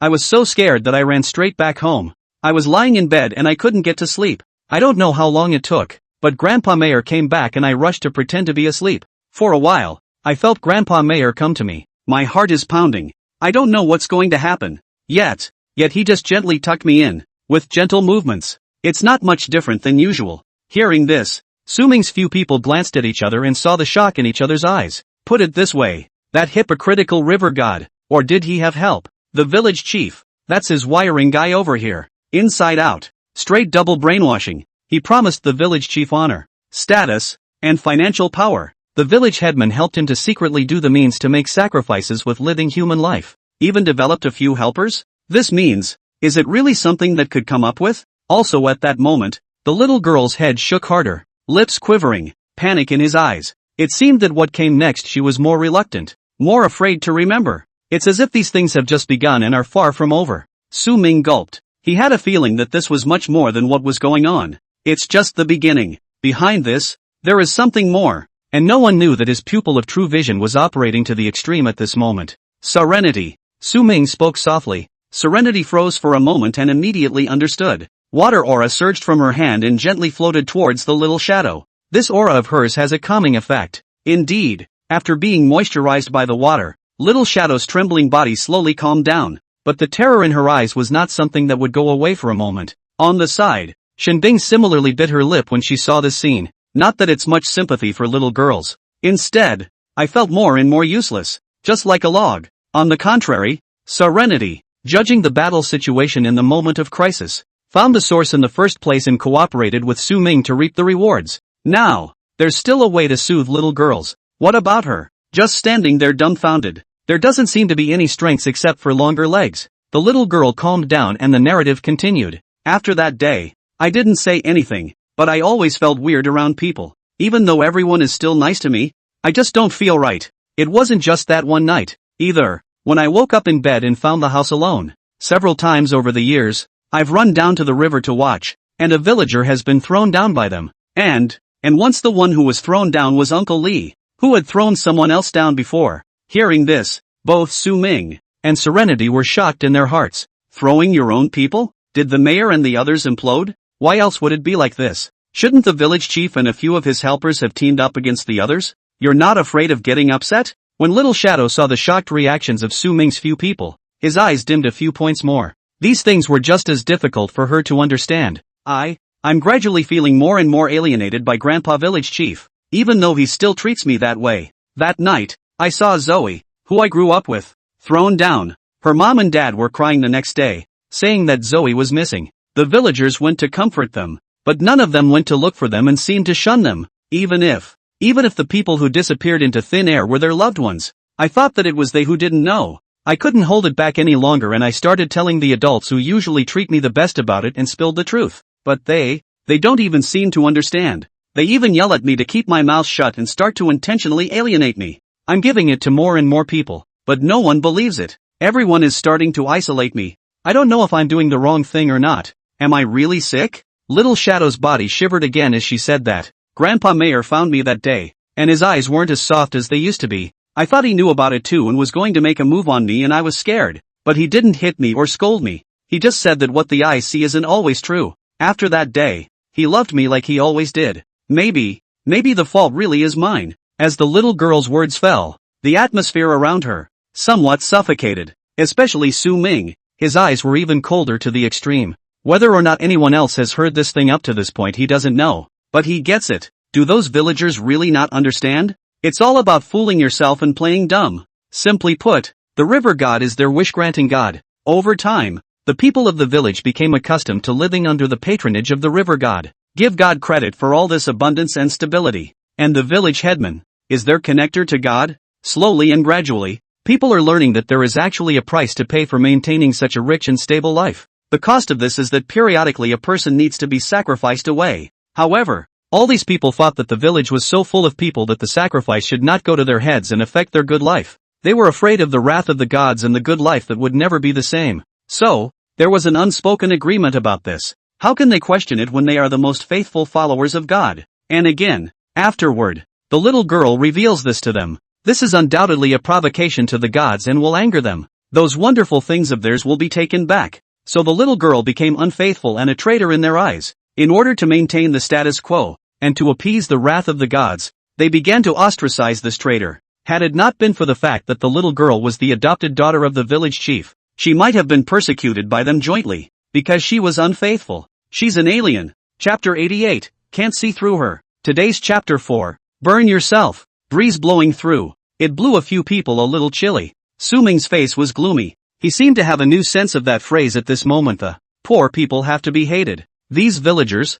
I was so scared that I ran straight back home. I was lying in bed and I couldn't get to sleep. I don't know how long it took, but Grandpa Mayer came back and I rushed to pretend to be asleep. For a while, I felt Grandpa Mayer come to me. My heart is pounding. I don't know what's going to happen. Yet he just gently tucked me in, with gentle movements. It's not much different than usual. Hearing this, Suming's few people glanced at each other and saw the shock in each other's eyes. Put it this way, that hypocritical river god, or did he have help? The village chief, that's his wiring guy over here. Inside out, straight double brainwashing. He promised the village chief honor, status, and financial power. The village headman helped him to secretly do the means to make sacrifices with living human life. Even developed a few helpers? This means, is it really something that could come up with? Also at that moment, the little girl's head shook harder, lips quivering, panic in his eyes. It seemed that what came next she was more reluctant, more afraid to remember. It's as if these things have just begun and are far from over. Su Ming gulped. He had a feeling that this was much more than what was going on. It's just the beginning. Behind this, there is something more. And no one knew that his pupil of true vision was operating to the extreme at this moment. Serenity. Su Ming spoke softly. Serenity froze for a moment and immediately understood. Water aura surged from her hand and gently floated towards the little shadow. This aura of hers has a calming effect. Indeed, after being moisturized by the water, little shadow's trembling body slowly calmed down. But the terror in her eyes was not something that would go away for a moment. On the side, Shenbing similarly bit her lip when she saw this scene. Not that it's much sympathy for little girls. Instead, I felt more and more useless, just like a log. On the contrary, Serenity, judging the battle situation in the moment of crisis, found the source in the first place and cooperated with Su Ming to reap the rewards. Now, there's still a way to soothe little girls. What about her? Just standing there dumbfounded. There doesn't seem to be any strengths except for longer legs. The little girl calmed down and the narrative continued. After that day, I didn't say anything, but I always felt weird around people. Even though everyone is still nice to me, I just don't feel right. It wasn't just that one night, either. When I woke up in bed and found the house alone. Several times over the years, I've run down to the river to watch, and a villager has been thrown down by them. And once the one who was thrown down was Uncle Lee, who had thrown someone else down before. Hearing this, both Su Ming and Serenity were shocked in their hearts. Throwing your own people? Did the mayor and the others implode? Why else would it be like this? Shouldn't the village chief and a few of his helpers have teamed up against the others? You're not afraid of getting upset? When Little Shadow saw the shocked reactions of Su Ming's few people, his eyes dimmed a few points more. These things were just as difficult for her to understand. I'm gradually feeling more and more alienated by Grandpa Village Chief, even though he still treats me that way. That night, I saw Zoe, who I grew up with, thrown down. Her mom and dad were crying the next day, saying that Zoe was missing. The villagers went to comfort them, but none of them went to look for them and seemed to shun them, even if the people who disappeared into thin air were their loved ones. I thought that it was they who didn't know. I couldn't hold it back any longer and I started telling the adults who usually treat me the best about it and spilled the truth. But they don't even seem to understand. They even yell at me to keep my mouth shut and start to intentionally alienate me. I'm giving it to more and more people, but no one believes it. Everyone is starting to isolate me. I don't know if I'm doing the wrong thing or not. Am I really sick? Little Shadow's body shivered again as she said that. Grandpa Mayor found me that day, and his eyes weren't as soft as they used to be. I thought he knew about it too and was going to make a move on me and I was scared. But he didn't hit me or scold me. He just said that what the eyes see isn't always true. After that day, he loved me like he always did. Maybe the fault really is mine. As the little girl's words fell, the atmosphere around her somewhat suffocated, especially Su Ming. His eyes were even colder to the extreme. Whether or not anyone else has heard this thing up to this point he doesn't know, but he gets it. Do those villagers really not understand? It's all about fooling yourself and playing dumb. Simply put, the river god is their wish-granting god. Over time, the people of the village became accustomed to living under the patronage of the river god. Give God credit for all this abundance and stability. And the village headman is their connector to God? Slowly and gradually, people are learning that there is actually a price to pay for maintaining such a rich and stable life. The cost of this is that periodically a person needs to be sacrificed away. However, all these people thought that the village was so full of people that the sacrifice should not go to their heads and affect their good life. They were afraid of the wrath of the gods and the good life that would never be the same. So, there was an unspoken agreement about this. How can they question it when they are the most faithful followers of God? And again, afterward, the little girl reveals this to them. This is undoubtedly a provocation to the gods and will anger them. Those wonderful things of theirs will be taken back. So the little girl became unfaithful and a traitor in their eyes. In order to maintain the status quo, and to appease the wrath of the gods, they began to ostracize this traitor. Had it not been for the fact that the little girl was the adopted daughter of the village chief, she might have been persecuted by them jointly, because she was unfaithful. She's an alien. Chapter 88, Can't See Through Her. Today's Chapter 4, Burn Yourself. Breeze blowing through. It blew a few people a little chilly. Su Ming's face was gloomy. He seemed to have a new sense of that phrase at this moment. The poor people have to be hated. These villagers,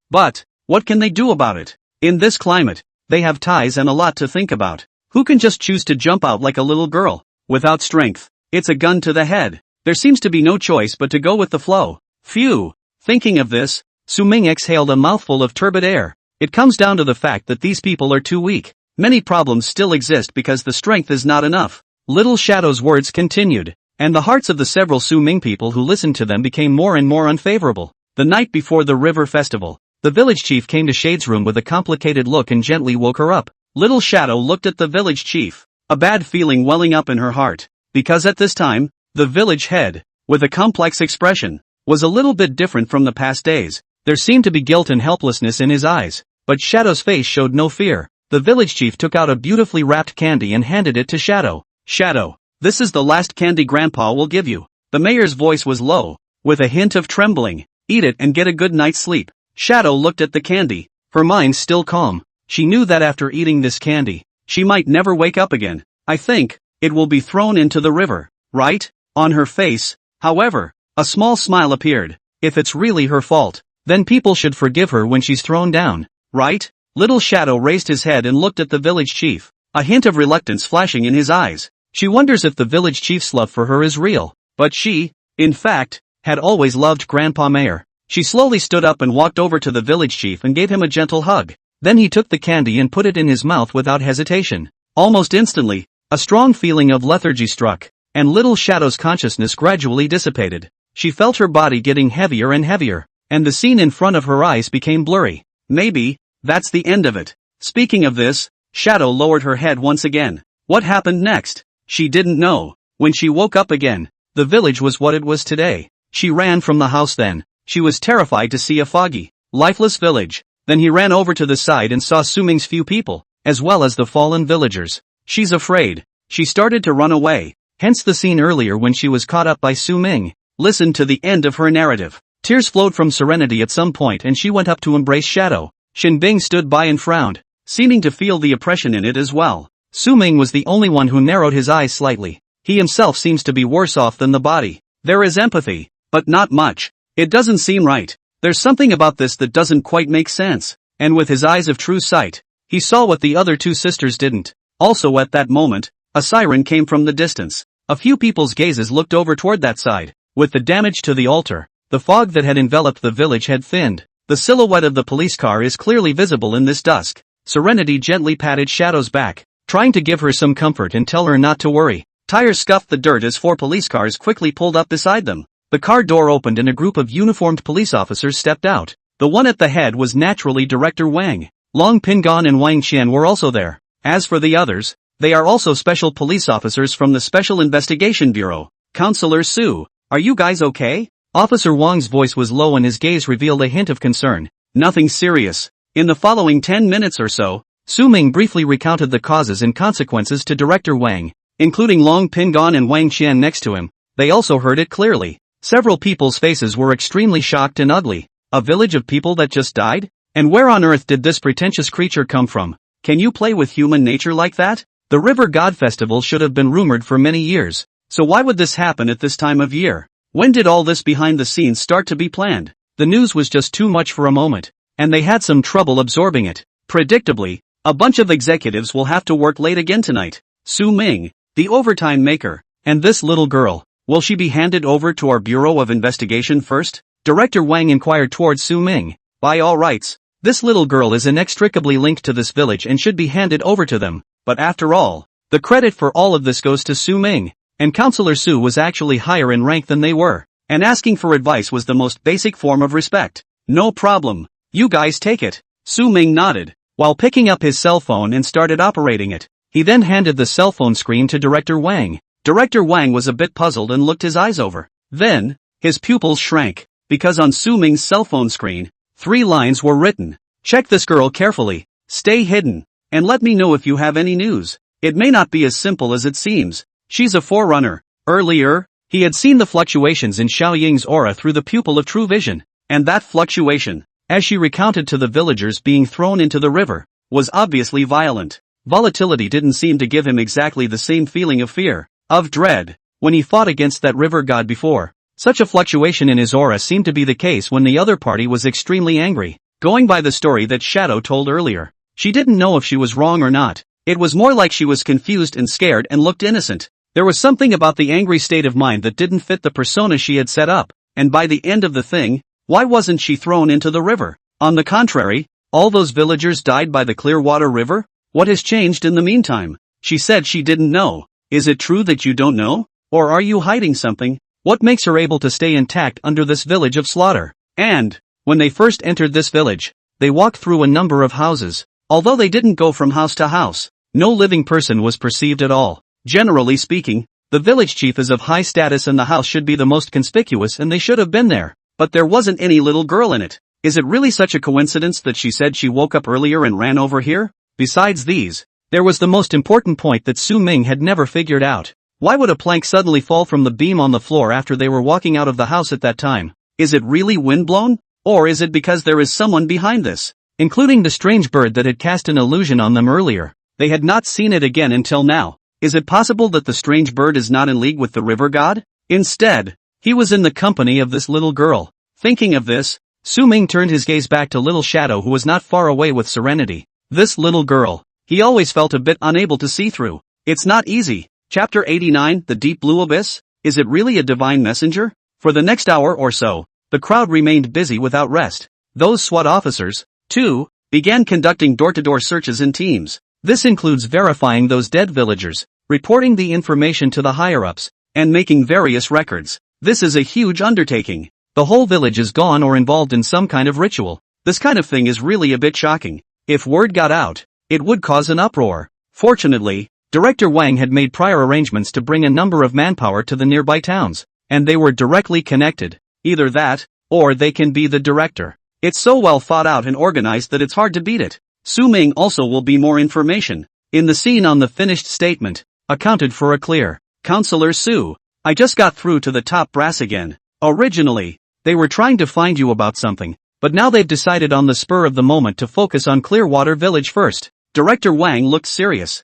but, what can they do about it? In this climate, they have ties and a lot to think about. Who can just choose to jump out like a little girl? Without strength, it's a gun to the head. There seems to be no choice but to go with the flow. Phew. Thinking of this, Su Ming exhaled a mouthful of turbid air. It comes down to the fact that these people are too weak. Many problems still exist because the strength is not enough. Little Shadow's words continued, and the hearts of the several Su Ming people who listened to them became more and more unfavorable. The night before the river festival, the village chief came to Shade's room with a complicated look and gently woke her up. Little Shadow looked at the village chief, a bad feeling welling up in her heart, because at this time, the village head, with a complex expression, was a little bit different from the past days. There seemed to be guilt and helplessness in his eyes, but Shadow's face showed no fear. The village chief took out a beautifully wrapped candy and handed it to Shadow. Shadow, this is the last candy Grandpa will give you. The mayor's voice was low, with a hint of trembling. Eat it and get a good night's sleep. Shadow looked at the candy, her mind still calm. She knew that after eating this candy, she might never wake up again. I think it will be thrown into the river, right? On her face, however, a small smile appeared. If it's really her fault, then people should forgive her when she's thrown down, right? Little Shadow raised his head and looked at the village chief, a hint of reluctance flashing in his eyes. She wonders if the village chief's love for her is real, but she, in fact, had always loved Grandpa Mayor. She slowly stood up and walked over to the village chief and gave him a gentle hug. Then he took the candy and put it in his mouth without hesitation. Almost instantly, a strong feeling of lethargy struck, and Little Shadow's consciousness gradually dissipated. She felt her body getting heavier and heavier, and the scene in front of her eyes became blurry. Maybe that's the end of it. Speaking of this, Shadow lowered her head once again. What happened next? She didn't know. When she woke up again, the village was what it was today. She ran from the house then. She was terrified to see a foggy, lifeless village. Then he ran over to the side and saw Suming's few people, as well as the fallen villagers. She's afraid. She started to run away. Hence the scene earlier when she was caught up by Suming. Listen to the end of her narrative. Tears flowed from Serenity at some point and she went up to embrace Shadow. Shinbing stood by and frowned, seeming to feel the oppression in it as well. Suming was the only one who narrowed his eyes slightly. He himself seems to be worse off than the body. There is empathy, but not much. It doesn't seem right. There's something about this that doesn't quite make sense. And with his eyes of true sight, he saw what the other two sisters didn't. Also at that moment, a siren came from the distance. A few people's gazes looked over toward that side. With the damage to the altar, the fog that had enveloped the village had thinned. The silhouette of the police car is clearly visible in this dusk. Serenity gently patted Shadow's back, trying to give her some comfort and tell her not to worry. Tires scuffed the dirt as 4 police cars quickly pulled up beside them. The car door opened and a group of uniformed police officers stepped out. The one at the head was naturally Director Wang. Long Pingon and Wang Qian were also there. As for the others, they are also special police officers from the Special Investigation Bureau. Counselor Su, are you guys okay? Officer Wang's voice was low and his gaze revealed a hint of concern. Nothing serious. In the following 10 minutes or so, Suming briefly recounted the causes and consequences to Director Wang, including Long Pingon and Wang Qian next to him. They also heard it clearly. Several people's faces were extremely shocked and ugly. A village of people that just died? And where on earth did this pretentious creature come from? Can you play with human nature like that? The River God Festival should have been rumored for many years. So why would this happen at this time of year? When did all this behind the scenes start to be planned? The news was just too much for a moment, and they had some trouble absorbing it. Predictably, a bunch of executives will have to work late again tonight. Su Ming, the overtime maker, and this little girl, will she be handed over to our Bureau of Investigation first? Director Wang inquired towards Su Ming. By all rights, this little girl is inextricably linked to this village and should be handed over to them. But after all, the credit for all of this goes to Su Ming. And Counselor Su was actually higher in rank than they were, and asking for advice was the most basic form of respect. No problem. You guys take it. Su Ming nodded, while picking up his cell phone and started operating it. He then handed the cell phone screen to Director Wang. Director Wang was a bit puzzled and looked his eyes over. Then, his pupils shrank, because on Su Ming's cell phone screen, 3 lines were written. Check this girl carefully, stay hidden, and let me know if you have any news. It may not be as simple as it seems. She's a forerunner. Earlier, he had seen the fluctuations in Xiao Ying's aura through the pupil of true vision, and that fluctuation, as she recounted to the villagers being thrown into the river, was obviously violent. Volatility didn't seem to give him exactly the same feeling of fear, of dread, when he fought against that river god before. Such a fluctuation in his aura seemed to be the case when the other party was extremely angry. Going by the story that Shadow told earlier, she didn't know if she was wrong or not. It was more like she was confused and scared and looked innocent. There was something about the angry state of mind that didn't fit the persona she had set up, and by the end of the thing, why wasn't she thrown into the river? On the contrary, all those villagers died by the Clearwater River? What has changed in the meantime? She said she didn't know. Is it true that you don't know? Or are you hiding something? What makes her able to stay intact under this village of slaughter? And, when they first entered this village, they walked through a number of houses. Although they didn't go from house to house, no living person was perceived at all. Generally speaking, the village chief is of high status and the house should be the most conspicuous and they should have been there. But there wasn't any little girl in it. Is it really such a coincidence that she said she woke up earlier and ran over here? Besides these, there was the most important point that Su Ming had never figured out. Why would a plank suddenly fall from the beam on the floor after they were walking out of the house at that time? Is it really windblown? Or is it because there is someone behind this? Including the strange bird that had cast an illusion on them earlier. They had not seen it again until now. Is it possible that the strange bird is not in league with the river god? Instead, he was in the company of this little girl. Thinking of this, Su Ming turned his gaze back to little Shadow who was not far away with Serenity. This little girl, he always felt a bit unable to see through. It's not easy. Chapter 89, The Deep Blue Abyss? Is it really a divine messenger? For the next hour or so, the crowd remained busy without rest. Those SWAT officers, too, began conducting door-to-door searches in teams. This includes verifying those dead villagers, reporting the information to the higher-ups, and making various records. This is a huge undertaking. The whole village is gone or involved in some kind of ritual. This kind of thing is really a bit shocking. If word got out, it would cause an uproar. Fortunately, Director Wang had made prior arrangements to bring a number of manpower to the nearby towns, and they were directly connected. Either that, or they can be the director. It's so well thought out and organized that it's hard to beat it. Su Ming also will be more information. In the scene on the finished statement, accounted for a clear. Counselor Su, I just got through to the top brass again. Originally, they were trying to find you about something, but now they've decided on the spur of the moment to focus on Clearwater Village first. Director Wang looked serious.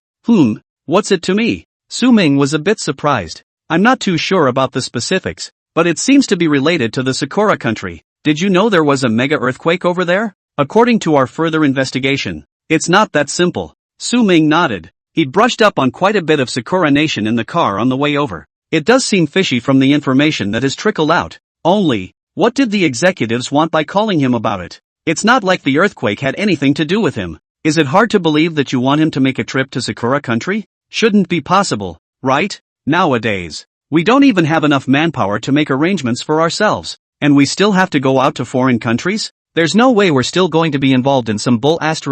What's it to me? Su Ming was a bit surprised. I'm not too sure about the specifics, but it seems to be related to the Sakura country. Did you know there was a mega earthquake over there? According to our further investigation, it's not that simple. Su Ming nodded. He'd brushed up on quite a bit of Sakura Nation in the car on the way over. It does seem fishy from the information that has trickled out. Only, what did the executives want by calling him about it? It's not like the earthquake had anything to do with him. Is it hard to believe that you want him to make a trip to Sakura country? Shouldn't be possible, right? Nowadays, we don't even have enough manpower to make arrangements for ourselves. And we still have to go out to foreign countries? There's no way we're still going to be involved in some bull *****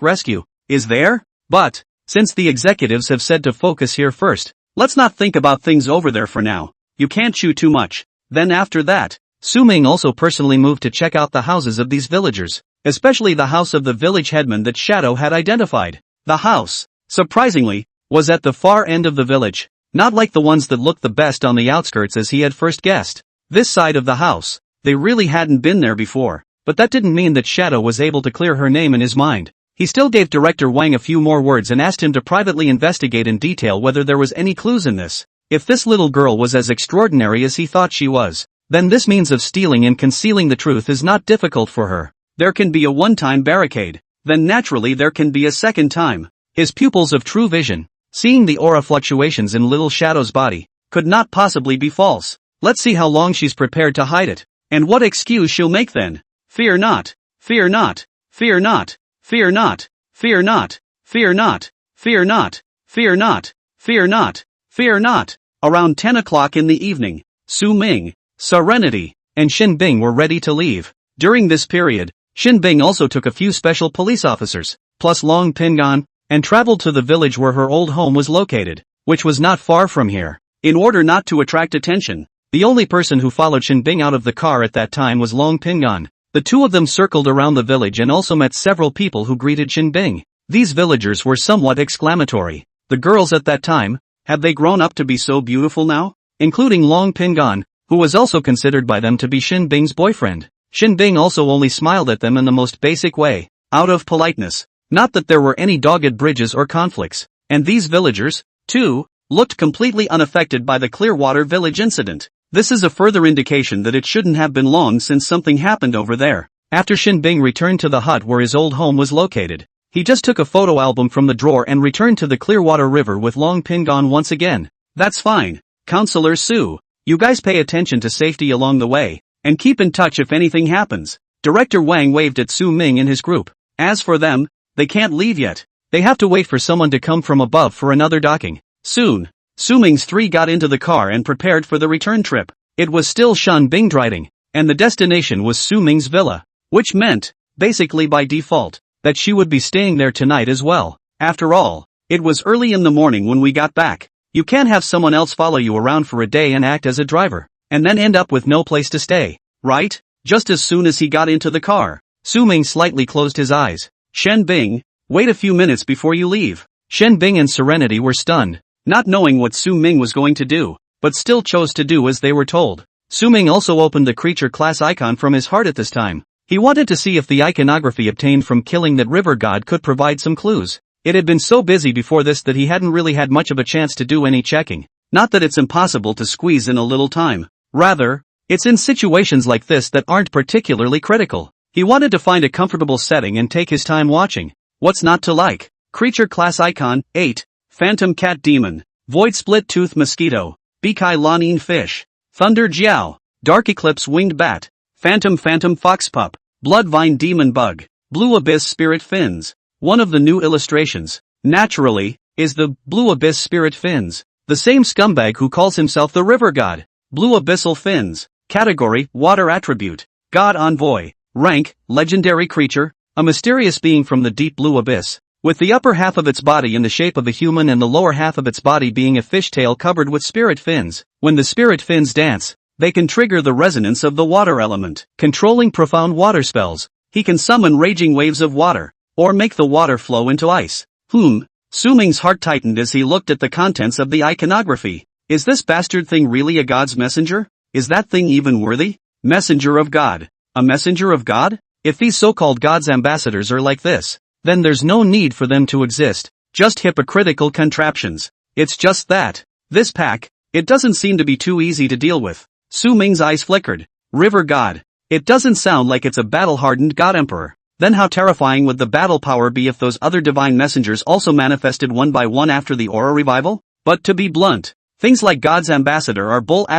rescue, is there? But, since the executives have said to focus here first, let's not think about things over there for now. You can't chew too much. Then after that, Su Ming also personally moved to check out the houses of these villagers, especially the house of the village headman that Shadow had identified. The house, surprisingly, was at the far end of the village, not like the ones that looked the best on the outskirts as he had first guessed. This side of the house, they really hadn't been there before, but that didn't mean that Shadow was able to clear her name in his mind. He still gave Director Wang a few more words and asked him to privately investigate in detail whether there was any clues in this. If this little girl was as extraordinary as he thought she was, then this means of stealing and concealing the truth is not difficult for her. There can be a one-time barricade, then naturally there can be a second time. His pupils of true vision, seeing the aura fluctuations in little Shadow's body, could not possibly be false. Let's see how long she's prepared to hide it, and what excuse she'll make then. Fear not, fear not, fear not, fear not, fear not, fear not, fear not, fear not, fear not, fear not. Around 10 o'clock in the evening, Su Ming, Serenity, and Xin Bing were ready to leave. During this period, Xin Bing also took a few special police officers, plus Long Pingan, and traveled to the village where her old home was located, which was not far from here. In order not to attract attention, the only person who followed Xin Bing out of the car at that time was Long Pingan. The two of them circled around the village and also met several people who greeted Xin Bing. These villagers were somewhat exclamatory. The girls at that time, had they grown up to be so beautiful now? Including Long Pingan, who was also considered by them to be Xin Bing's boyfriend. Xin Bing also only smiled at them in the most basic way, out of politeness. Not that there were any dogged bridges or conflicts. And these villagers, too, looked completely unaffected by the Clearwater Village incident. This is a further indication that it shouldn't have been long since something happened over there. After Xin Bing returned to the hut where his old home was located, he just took a photo album from the drawer and returned to the Clearwater River with Long Pingan once again. That's fine, Counselor Su. You guys pay attention to safety along the way, and keep in touch if anything happens. Director Wang waved at Su Ming and his group. As for them, they can't leave yet. They have to wait for someone to come from above for another docking. Soon, Su Ming's three got into the car and prepared for the return trip. It was still Shan Bing driving, and the destination was Su Ming's villa, which meant, basically by default, that she would be staying there tonight as well. After all, it was early in the morning when we got back. You can't have someone else follow you around for a day and act as a driver, and then end up with no place to stay, right? Just as soon as he got into the car, Su Ming slightly closed his eyes. Shen Bing, wait a few minutes before you leave. Shen Bing and Serenity were stunned, not knowing what Su Ming was going to do, but still chose to do as they were told. Su Ming also opened the creature class icon from his heart at this time. He wanted to see if the iconography obtained from killing that river god could provide some clues. It had been so busy before this that he hadn't really had much of a chance to do any checking. Not that it's impossible to squeeze in a little time. Rather, it's in situations like this that aren't particularly critical. He wanted to find a comfortable setting and take his time watching. What's not to like? Creature class icon, 8, Phantom Cat Demon, Void Split Tooth Mosquito, Bekai Lanine Fish, Thunder Jiao, Dark Eclipse Winged Bat, Phantom Fox Pup, Bloodvine Demon Bug, Blue Abyss Spirit Fins. One of the new illustrations, naturally, is the Blue Abyss Spirit Fins, the same scumbag who calls himself the River God. Blue Abyssal Fins. Category, Water Attribute. God Envoy. Rank, Legendary Creature, a mysterious being from the deep blue abyss. with the upper half of its body in the shape of a human and the lower half of its body being a fishtail covered with spirit fins. When the spirit fins dance, they can trigger the resonance of the water element, controlling profound water spells. He can summon raging waves of water, or make the water flow into ice. Su Ming's heart tightened as he looked at the contents of the iconography. Is this bastard thing really a god's messenger? Is that thing even worthy? Messenger of God. A messenger of God? If these so-called God's ambassadors are like this, then there's no need for them to exist, just hypocritical contraptions. It's just that. This pack, it doesn't seem to be too easy to deal with. Su Ming's eyes flickered. River God. It doesn't sound like it's a battle-hardened God Emperor. Then how terrifying would the battle power be if those other divine messengers also manifested one by one after the aura revival? But to be blunt, things like God's ambassador are bull ********.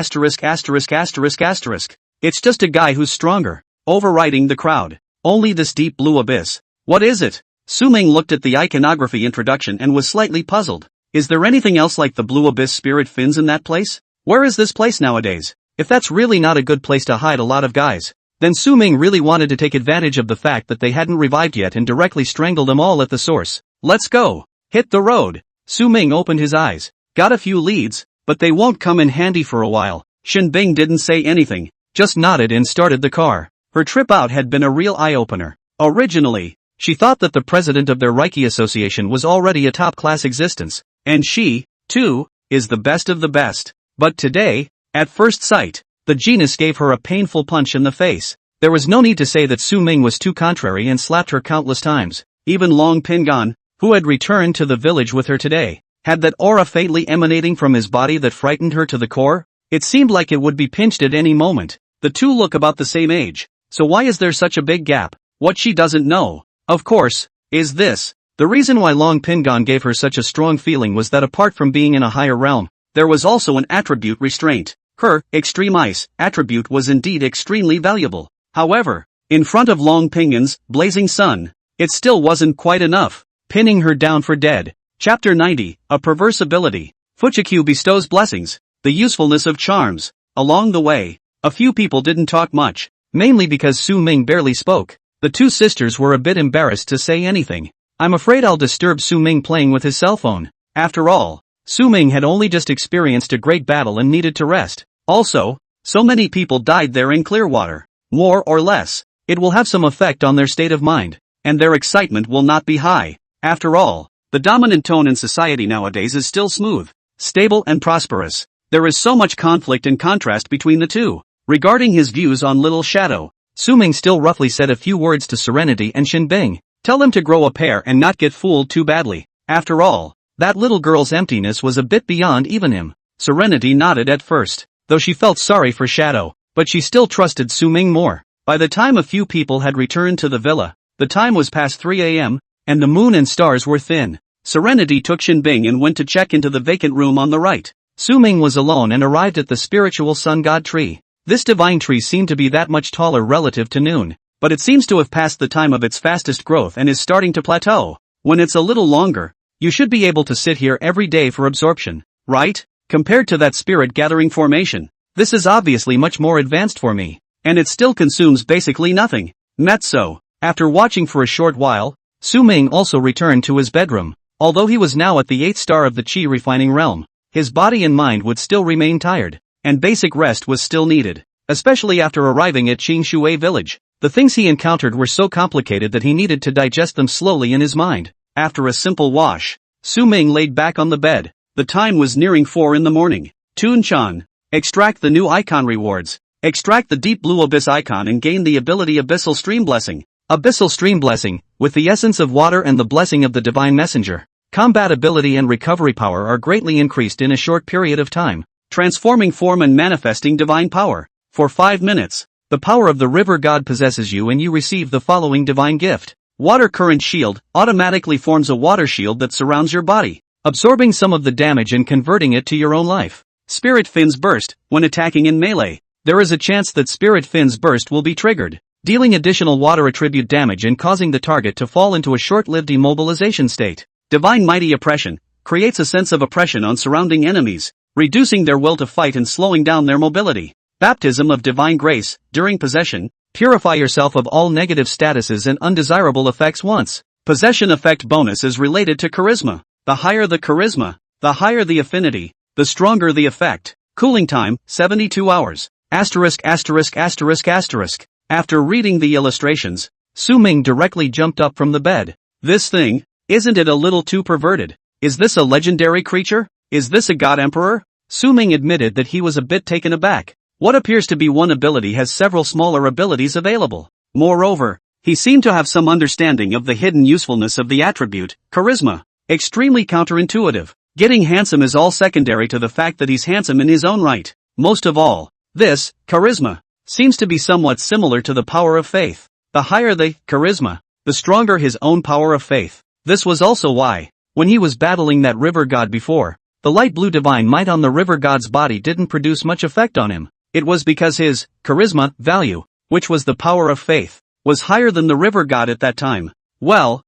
It's just a guy who's stronger, overriding the crowd. Only this deep blue abyss. What is it? Su Ming looked at the iconography introduction and was slightly puzzled. Is there anything else like the blue abyss spirit fins in that place? Where is this place nowadays? If that's really not a good place to hide a lot of guys, then Su Ming really wanted to take advantage of the fact that they hadn't revived yet and directly strangle them all at the source. Let's go. Hit the road. Su Ming opened his eyes. Got a few leads, but they won't come in handy for a while. Shin Bing didn't say anything, just nodded and started the car. Her trip out had been a real eye-opener. Originally, she thought that the president of their Reiki Association was already a top-class existence, and she, too, is the best of the best. But today, at first sight, the genius gave her a painful punch in the face. There was no need to say that Su Ming was too contrary and slapped her countless times. Even Long Pingan, who had returned to the village with her today, had that aura faintly emanating from his body that frightened her to the core. It seemed like it would be pinched at any moment. The two look about the same age, so why is there such a big gap? What she doesn't know, of course, is this. The reason why Long Pingan gave her such a strong feeling was that apart from being in a higher realm, there was also an attribute restraint. Her extreme ice attribute was indeed extremely valuable. However, in front of Long Pingan's blazing sun, it still wasn't quite enough, pinning her down for dead. Chapter 90, A Perverse Ability. Fuchikyu bestows blessings, the usefulness of charms. Along the way, a few people didn't talk much, mainly because Su Ming barely spoke. The two sisters were a bit embarrassed to say anything. I'm afraid I'll disturb Su Ming playing with his cell phone. After all, Su Ming had only just experienced a great battle and needed to rest. Also, so many people died there in Clearwater. More or less, it will have some effect on their state of mind, and their excitement will not be high. After all, the dominant tone in society nowadays is still smooth, stable and prosperous. There is so much conflict and contrast between the two. Regarding his views on Little Shadow, Su Ming still roughly said a few words to Serenity and Shin Bing. Tell them to grow a pair and not get fooled too badly. After all, that little girl's emptiness was a bit beyond even him. Serenity nodded at first, though she felt sorry for Shadow, but she still trusted Su Ming more. By the time a few people had returned to the villa, the time was past 3 a.m., and the moon and stars were thin. Serenity took Shin Bing and went to check into the vacant room on the right. Su Ming was alone and arrived at the spiritual sun god tree. This divine tree seemed to be that much taller relative to noon, but it seems to have passed the time of its fastest growth and is starting to plateau. When it's a little longer, you should be able to sit here every day for absorption, right? Compared to that spirit gathering formation, this is obviously much more advanced for me, and it still consumes basically nothing. Mezzo. After watching for a short while, Su Ming also returned to his bedroom. Although he was now at the 8th star of the Qi refining realm, his body and mind would still remain tired, and basic rest was still needed, especially after arriving at Qingshui village. The things he encountered were so complicated that he needed to digest them slowly in his mind. After a simple wash, Su Ming laid back on the bed. The time was nearing 4 in the morning. Toon-chan. Extract the new icon rewards. Extract the deep blue abyss icon and gain the ability Abyssal Stream Blessing. Abyssal Stream Blessing, with the essence of water and the blessing of the Divine Messenger. Combat ability and recovery power are greatly increased in a short period of time, transforming form and manifesting divine power. For 5 minutes, the power of the river god possesses you and you receive the following divine gift. Water Current Shield automatically forms a water shield that surrounds your body, absorbing some of the damage and converting it to your own life. Spirit Fins Burst. When attacking in melee, there is a chance that Spirit Fins Burst will be triggered, dealing additional water attribute damage and causing the target to fall into a short-lived immobilization state. Divine Mighty Oppression creates a sense of oppression on surrounding enemies, reducing their will to fight and slowing down their mobility. Baptism of Divine Grace. During possession, purify yourself of all negative statuses and undesirable effects once. Possession effect bonus is related to charisma. The higher the charisma, the higher the affinity, the stronger the effect. Cooling time, 72 hours. Asterisk asterisk asterisk asterisk. After reading the illustrations, Su Ming directly jumped up from the bed. This thing, isn't it a little too perverted? Is this a legendary creature? Is this a god emperor? Su Ming admitted that he was a bit taken aback. What appears to be one ability has several smaller abilities available. Moreover, he seemed to have some understanding of the hidden usefulness of the attribute, charisma. Extremely counterintuitive. Getting handsome is all secondary to the fact that he's handsome in his own right. Most of all, this, charisma, seems to be somewhat similar to the power of faith. The higher the charisma, the stronger his own power of faith. This was also why, when he was battling that river god before, the light blue divine might on the river god's body didn't produce much effect on him. It was because his charisma value, which was the power of faith, was higher than the river god at that time. Well,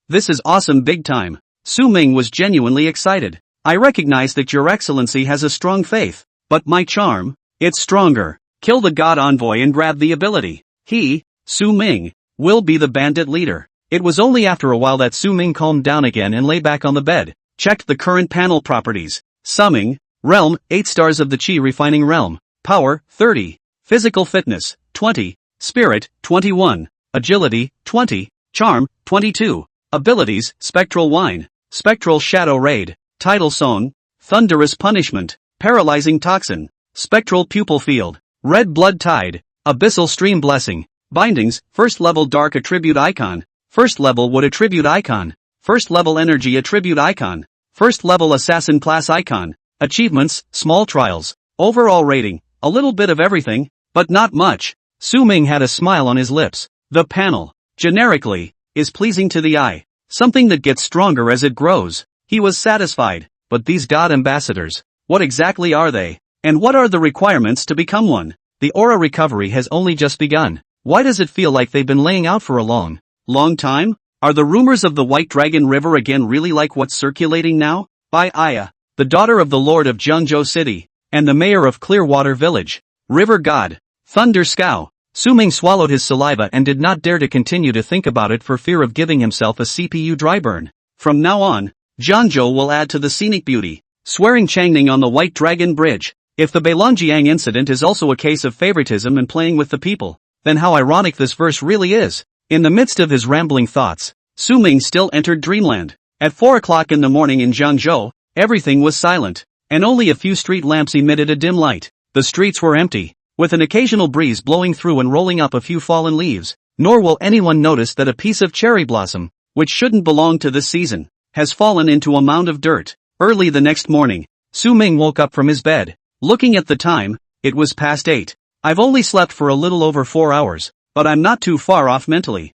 this is awesome big time. Su Ming was genuinely excited. I recognize that your excellency has a strong faith, but my charm, it's stronger. Kill the god envoy and grab the ability. He, Su Ming, will be the bandit leader. It was only after a while that Su Ming calmed down again and lay back on the bed, checked the current panel properties. Summing, Realm, 8 stars of the Chi Refining Realm. Power, 30. Physical Fitness, 20. Spirit, 21. Agility, 20. Charm, 22. Abilities, Spectral Wine, Spectral Shadow Raid, Tidal Song, Thunderous Punishment, Paralyzing Toxin, Spectral Pupil Field, Red Blood Tide, Abyssal Stream Blessing, Bindings, First Level Dark Attribute Icon, First Level Wood Attribute Icon, First Level Energy Attribute Icon, First Level Assassin Class Icon, Achievements, Small Trials, Overall Rating, a little bit of everything, but not much. Su Ming had a smile on his lips. The panel, generically, is pleasing to the eye, something that gets stronger as it grows. He was satisfied, but these god ambassadors, what exactly are they? And what are the requirements to become one? The aura recovery has only just begun. Why does it feel like they've been laying out for a long time? Are the rumors of the White Dragon River again really like what's circulating now? By Aya, the daughter of the Lord of Zhengzhou City, and the mayor of Clearwater Village. River God, Thunder Scow. Su Ming swallowed his saliva and did not dare to continue to think about it for fear of giving himself a CPU dry burn. From now on, Zhangzhou will add to the scenic beauty. Swearing Changning on the White Dragon Bridge. If the Beilongjiang incident is also a case of favoritism and playing with the people, then how ironic this verse really is. In the midst of his rambling thoughts, Su Ming still entered dreamland. At 4 o'clock in the morning in Zhangzhou, everything was silent, and only a few street lamps emitted a dim light. The streets were empty, with an occasional breeze blowing through and rolling up a few fallen leaves. Nor will anyone notice that a piece of cherry blossom, which shouldn't belong to this season, has fallen into a mound of dirt. Early the next morning, Su Ming woke up from his bed. Looking at the time, it was past 8. I've only slept for a little over 4 hours, but I'm not too far off mentally.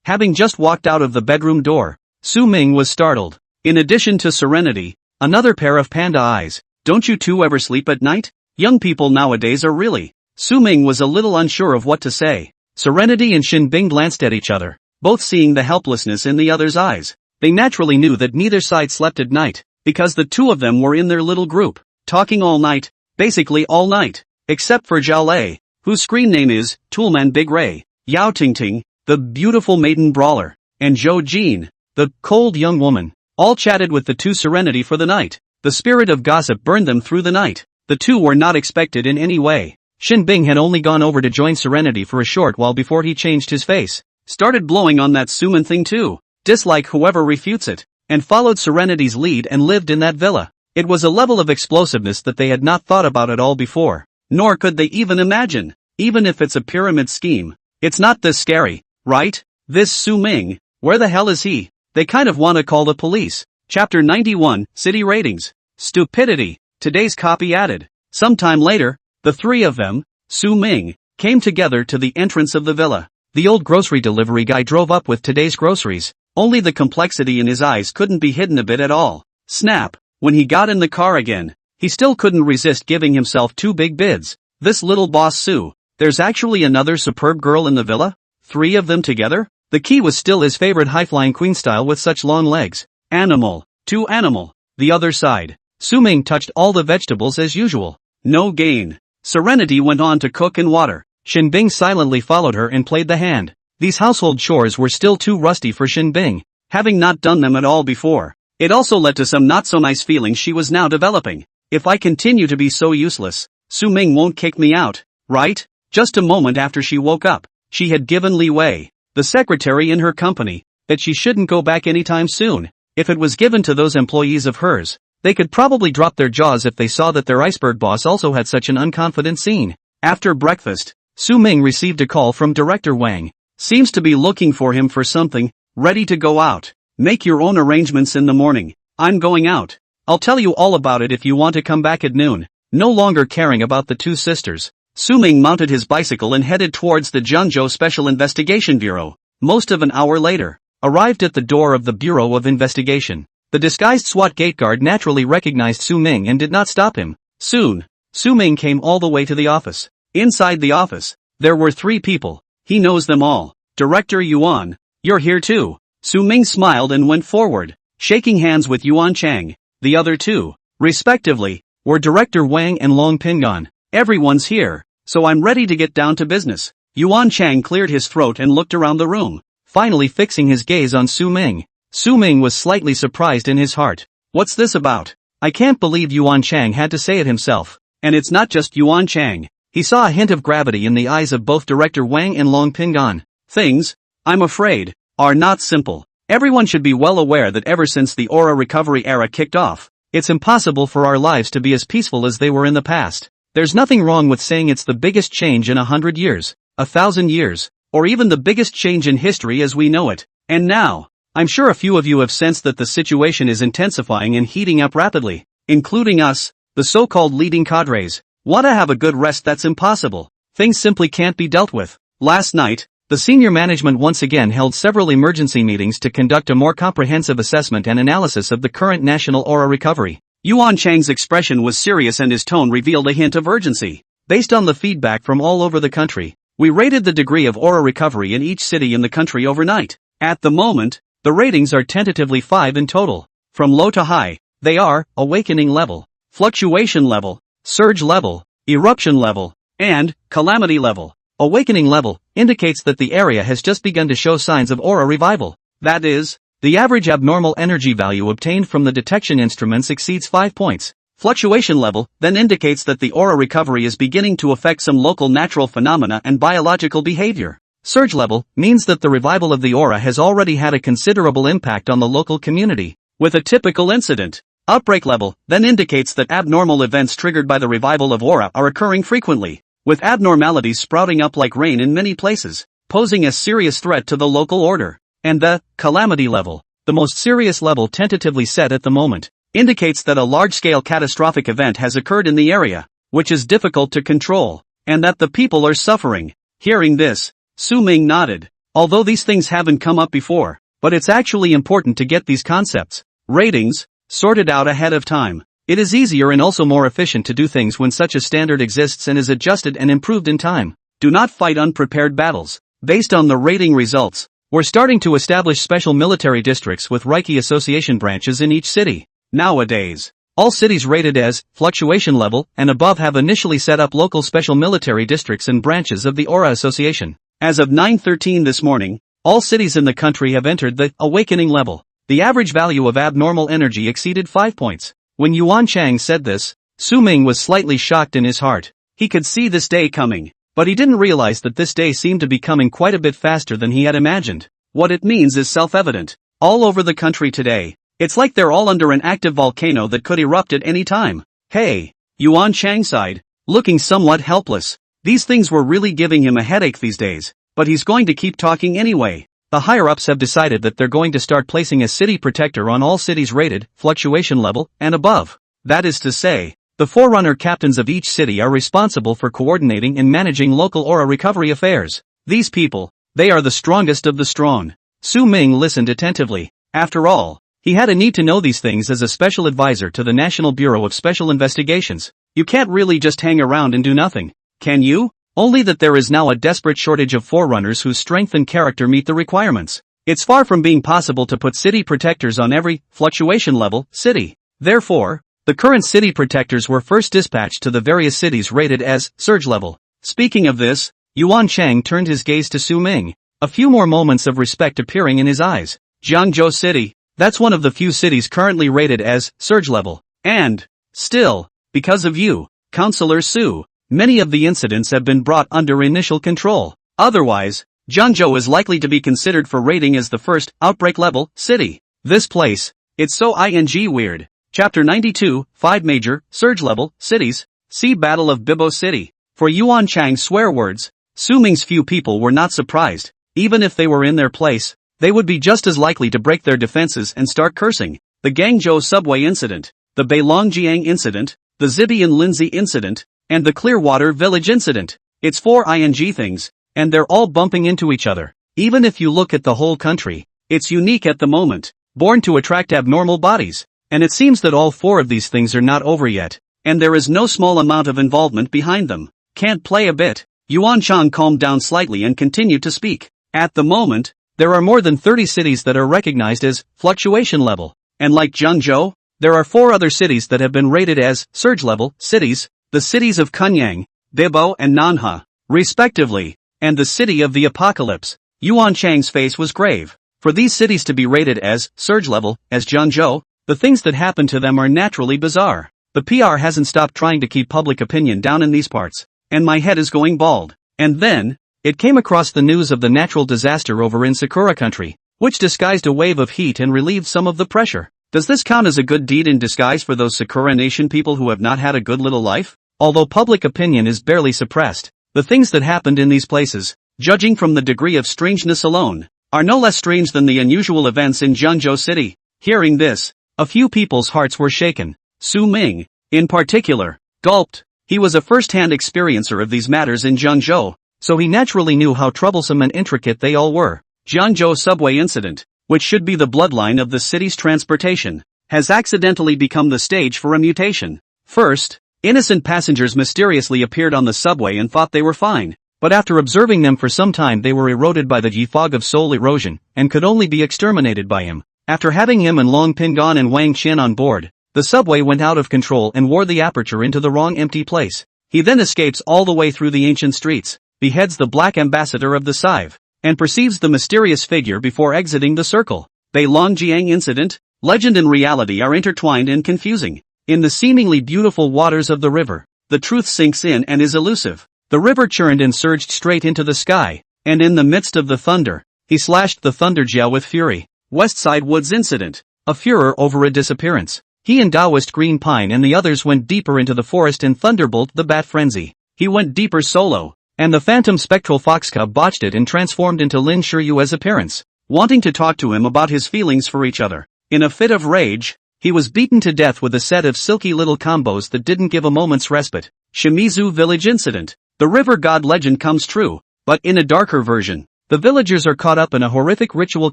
Having just walked out of the bedroom door, Su Ming was startled. In addition to serenity, another pair of panda eyes. Don't you two ever sleep at night? Young people nowadays are really. Su Ming was a little unsure of what to say. Serenity and Xin Bing glanced at each other, both seeing the helplessness in the other's eyes. They naturally knew that neither side slept at night, because the two of them were in their little group, talking all night, basically all night, except for Zhao Lei, whose screen name is Toolman Big Ray, Yao Tingting, the beautiful maiden brawler, and Zhou Jin, the cold young woman. All chatted with the two Serenity for the night. The spirit of gossip burned them through the night. The two were not expected in any way. Xin Bing had only gone over to join Serenity for a short while before he changed his face, started blowing on that Suman thing too, dislike whoever refutes it, and followed Serenity's lead and lived in that villa. It was a level of explosiveness that they had not thought about at all before, nor could they even imagine. Even if it's a pyramid scheme, it's not this scary, right? This Su Ming, where the hell is he? They kind of want to call the police. Chapter 91, City Ratings. Stupidity. Today's copy added. Sometime later, the three of them, Su Ming, came together to the entrance of the villa. The old grocery delivery guy drove up with today's groceries. Only the complexity in his eyes couldn't be hidden a bit at all. Snap. When he got in the car again, he still couldn't resist giving himself two big bids. This little boss Su. There's actually another superb girl in the villa? 3 of them together? The key was still his favorite high-flying queen style with such long legs. Animal. 2 animal. The other side. Su Ming touched all the vegetables as usual. No gain. Serenity went on to cook and water. Xin Bing silently followed her and played the hand. These household chores were still too rusty for Shin Bing, having not done them at all before. It also led to some not-so-nice feelings she was now developing. If I continue to be so useless, Su Ming won't kick me out, right? Just a moment after she woke up, she had given Li Wei, the secretary in her company, that she shouldn't go back anytime soon. If it was given to those employees of hers, they could probably drop their jaws if they saw that their iceberg boss also had such an unconfident scene. After breakfast, Su Ming received a call from Director Wang. Seems to be looking for him for something, ready to go out. Make your own arrangements in the morning. I'm going out. I'll tell you all about it if you want to come back at noon. No longer caring about the two sisters, Su Ming mounted his bicycle and headed towards the Zhengzhou Special Investigation Bureau. Most of an hour later, arrived at the door of the Bureau of Investigation. The disguised SWAT gate guard naturally recognized Su Ming and did not stop him. Soon, Su Ming came all the way to the office. Inside the office, there were 3 people. He knows them all. Director Yuan, you're here too. Su Ming smiled and went forward, shaking hands with Yuan Chang. The other 2, respectively, were Director Wang and Long Pingan. Everyone's here, so I'm ready to get down to business. Yuan Chang cleared his throat and looked around the room, finally fixing his gaze on Su Ming. Su Ming was slightly surprised in his heart. What's this about? I can't believe Yuan Chang had to say it himself. And it's not just Yuan Chang. He saw a hint of gravity in the eyes of both Director Wang and Long Pingan. Things, I'm afraid, are not simple. Everyone should be well aware that ever since the aura recovery era kicked off, it's impossible for our lives to be as peaceful as they were in the past. There's nothing wrong with saying it's the biggest change in 100 years, 1,000 years, or even the biggest change in history as we know it. And now, I'm sure a few of you have sensed that the situation is intensifying and heating up rapidly, including us, the so-called leading cadres. Want to have a good rest? That's impossible. Things simply can't be dealt with. Last night, the senior management once again held several emergency meetings to conduct a more comprehensive assessment and analysis of the current national aura recovery. Yuan Chang's expression was serious and his tone revealed a hint of urgency. Based on the feedback from all over the country, we rated the degree of aura recovery in each city in the country overnight. At the moment, the ratings are tentatively 5 in total. From low to high, they are awakening level, fluctuation level, surge level, eruption level, and calamity level. Awakening level indicates that the area has just begun to show signs of aura revival. That is, the average abnormal energy value obtained from the detection instruments exceeds 5 points. Fluctuation level then indicates that the aura recovery is beginning to affect some local natural phenomena and biological behavior. Surge level means that the revival of the aura has already had a considerable impact on the local community, with a typical incident. Outbreak level then indicates that abnormal events triggered by the revival of aura are occurring frequently, with abnormalities sprouting up like rain in many places, posing a serious threat to the local order. And the calamity level, the most serious level tentatively set at the moment, indicates that a large-scale catastrophic event has occurred in the area, which is difficult to control, and that the people are suffering. Hearing this, Su Ming nodded. Although these things haven't come up before, but it's actually important to get these concepts, ratings, sorted out ahead of time. It is easier and also more efficient to do things when such a standard exists and is adjusted and improved in time. Do not fight unprepared battles. Based on the rating results, we're starting to establish special military districts with Reiki association branches in each city. Nowadays, all cities rated as fluctuation level and above have initially set up local special military districts and branches of the Aura Association. As of 9:13 this morning, all cities in the country have entered the awakening level. The average value of abnormal energy exceeded 5 points. When Yuan Chang said this, Su Ming was slightly shocked in his heart. He could see this day coming, but he didn't realize that this day seemed to be coming quite a bit faster than he had imagined. What it means is self-evident. All over the country today, it's like they're all under an active volcano that could erupt at any time. Hey, Yuan Chang sighed, looking somewhat helpless. These things were really giving him a headache these days, but he's going to keep talking anyway. The higher-ups have decided that they're going to start placing a city protector on all cities rated fluctuation level and above. That is to say, the forerunner captains of each city are responsible for coordinating and managing local aura recovery affairs. These people, they are the strongest of the strong. Su Ming listened attentively. After all, he had a need to know these things as a special advisor to the National Bureau of Special Investigations. You can't really just hang around and do nothing, can you? Only that there is now a desperate shortage of forerunners whose strength and character meet the requirements. It's far from being possible to put city protectors on every fluctuation level city. Therefore, the current city protectors were first dispatched to the various cities rated as surge level. Speaking of this, Yuan Chang turned his gaze to Su Ming. a few more moments of respect appearing in his eyes. Jiangzhou City. That's one of the few cities currently rated as surge level. And, still, because of you, Counselor Su, many of the incidents have been brought under initial control. Otherwise, Jiangzhou is likely to be considered for rating as the first outbreak level city. This place, it's so weird. Chapter 92, 5 Major, Surge Level, Cities. See Battle of Bibo City. For Yuan Chang's swear words, Su Ming's few people were not surprised. Even if they were in their place, they would be just as likely to break their defenses and start cursing. The Guangzhou subway incident, the Beilongjiang incident, the Zibian Lindsay incident, and the Clearwater Village incident. It's 4 things, and they're all bumping into each other. Even if you look at the whole country, it's unique at the moment, born to attract abnormal bodies. And it seems that all 4 of these things are not over yet, and there is no small amount of involvement behind them. Can't play a bit. Yuan Chang calmed down slightly and continued to speak. At the moment, there are more than 30 cities that are recognized as fluctuation level, and like Jiangzhou, there are 4 other cities that have been rated as surge level cities, the cities of Kunyang, Bibo and Nanha, respectively, and the city of the apocalypse. Yuan Chang's face was grave. For these cities to be rated as surge level, as Jiangzhou, the things that happen to them are naturally bizarre. The PR hasn't stopped trying to keep public opinion down in these parts, and my head is going bald. And then, it came across the news of the natural disaster over in Sakura country, which disguised a wave of heat and relieved some of the pressure. Does this count as a good deed in disguise for those Sakura Nation people who have not had a good little life? Although public opinion is barely suppressed, the things that happened in these places, judging from the degree of strangeness alone, are no less strange than the unusual events in Jiangzhou City. Hearing this, a few people's hearts were shaken. Su Ming, in particular, gulped. He was a first-hand experiencer of these matters in Jiangzhou, so he naturally knew how troublesome and intricate they all were. Jiangzhou subway incident, which should be the bloodline of the city's transportation, has accidentally become the stage for a mutation. First, innocent passengers mysteriously appeared on the subway and thought they were fine, but after observing them for some time they were eroded by the fog of soul erosion, and could only be exterminated by him. After having him and Long Pingon and Wang Qian on board, the subway went out of control and wore the aperture into the wrong empty place. He then escapes all the way through the ancient streets, beheads the black ambassador of the Sive, and perceives the mysterious figure before exiting the circle. Beilongjiang incident, legend and reality are intertwined and confusing. In the seemingly beautiful waters of the river, the truth sinks in and is elusive. The river churned and surged straight into the sky, and in the midst of the thunder, he slashed the thundergel with fury. Westside Woods incident, a furor over a disappearance. He and Taoist Green Pine and the others went deeper into the forest in Thunderbolt the Bat Frenzy. He went deeper solo, and the phantom spectral foxcub botched it and transformed into Lin Shiyue's appearance, wanting to talk to him about his feelings for each other. In a fit of rage, he was beaten to death with a set of silky little combos that didn't give a moment's respite. Shimizu Village incident. The river god legend comes true, but in a darker version. The villagers are caught up in a horrific ritual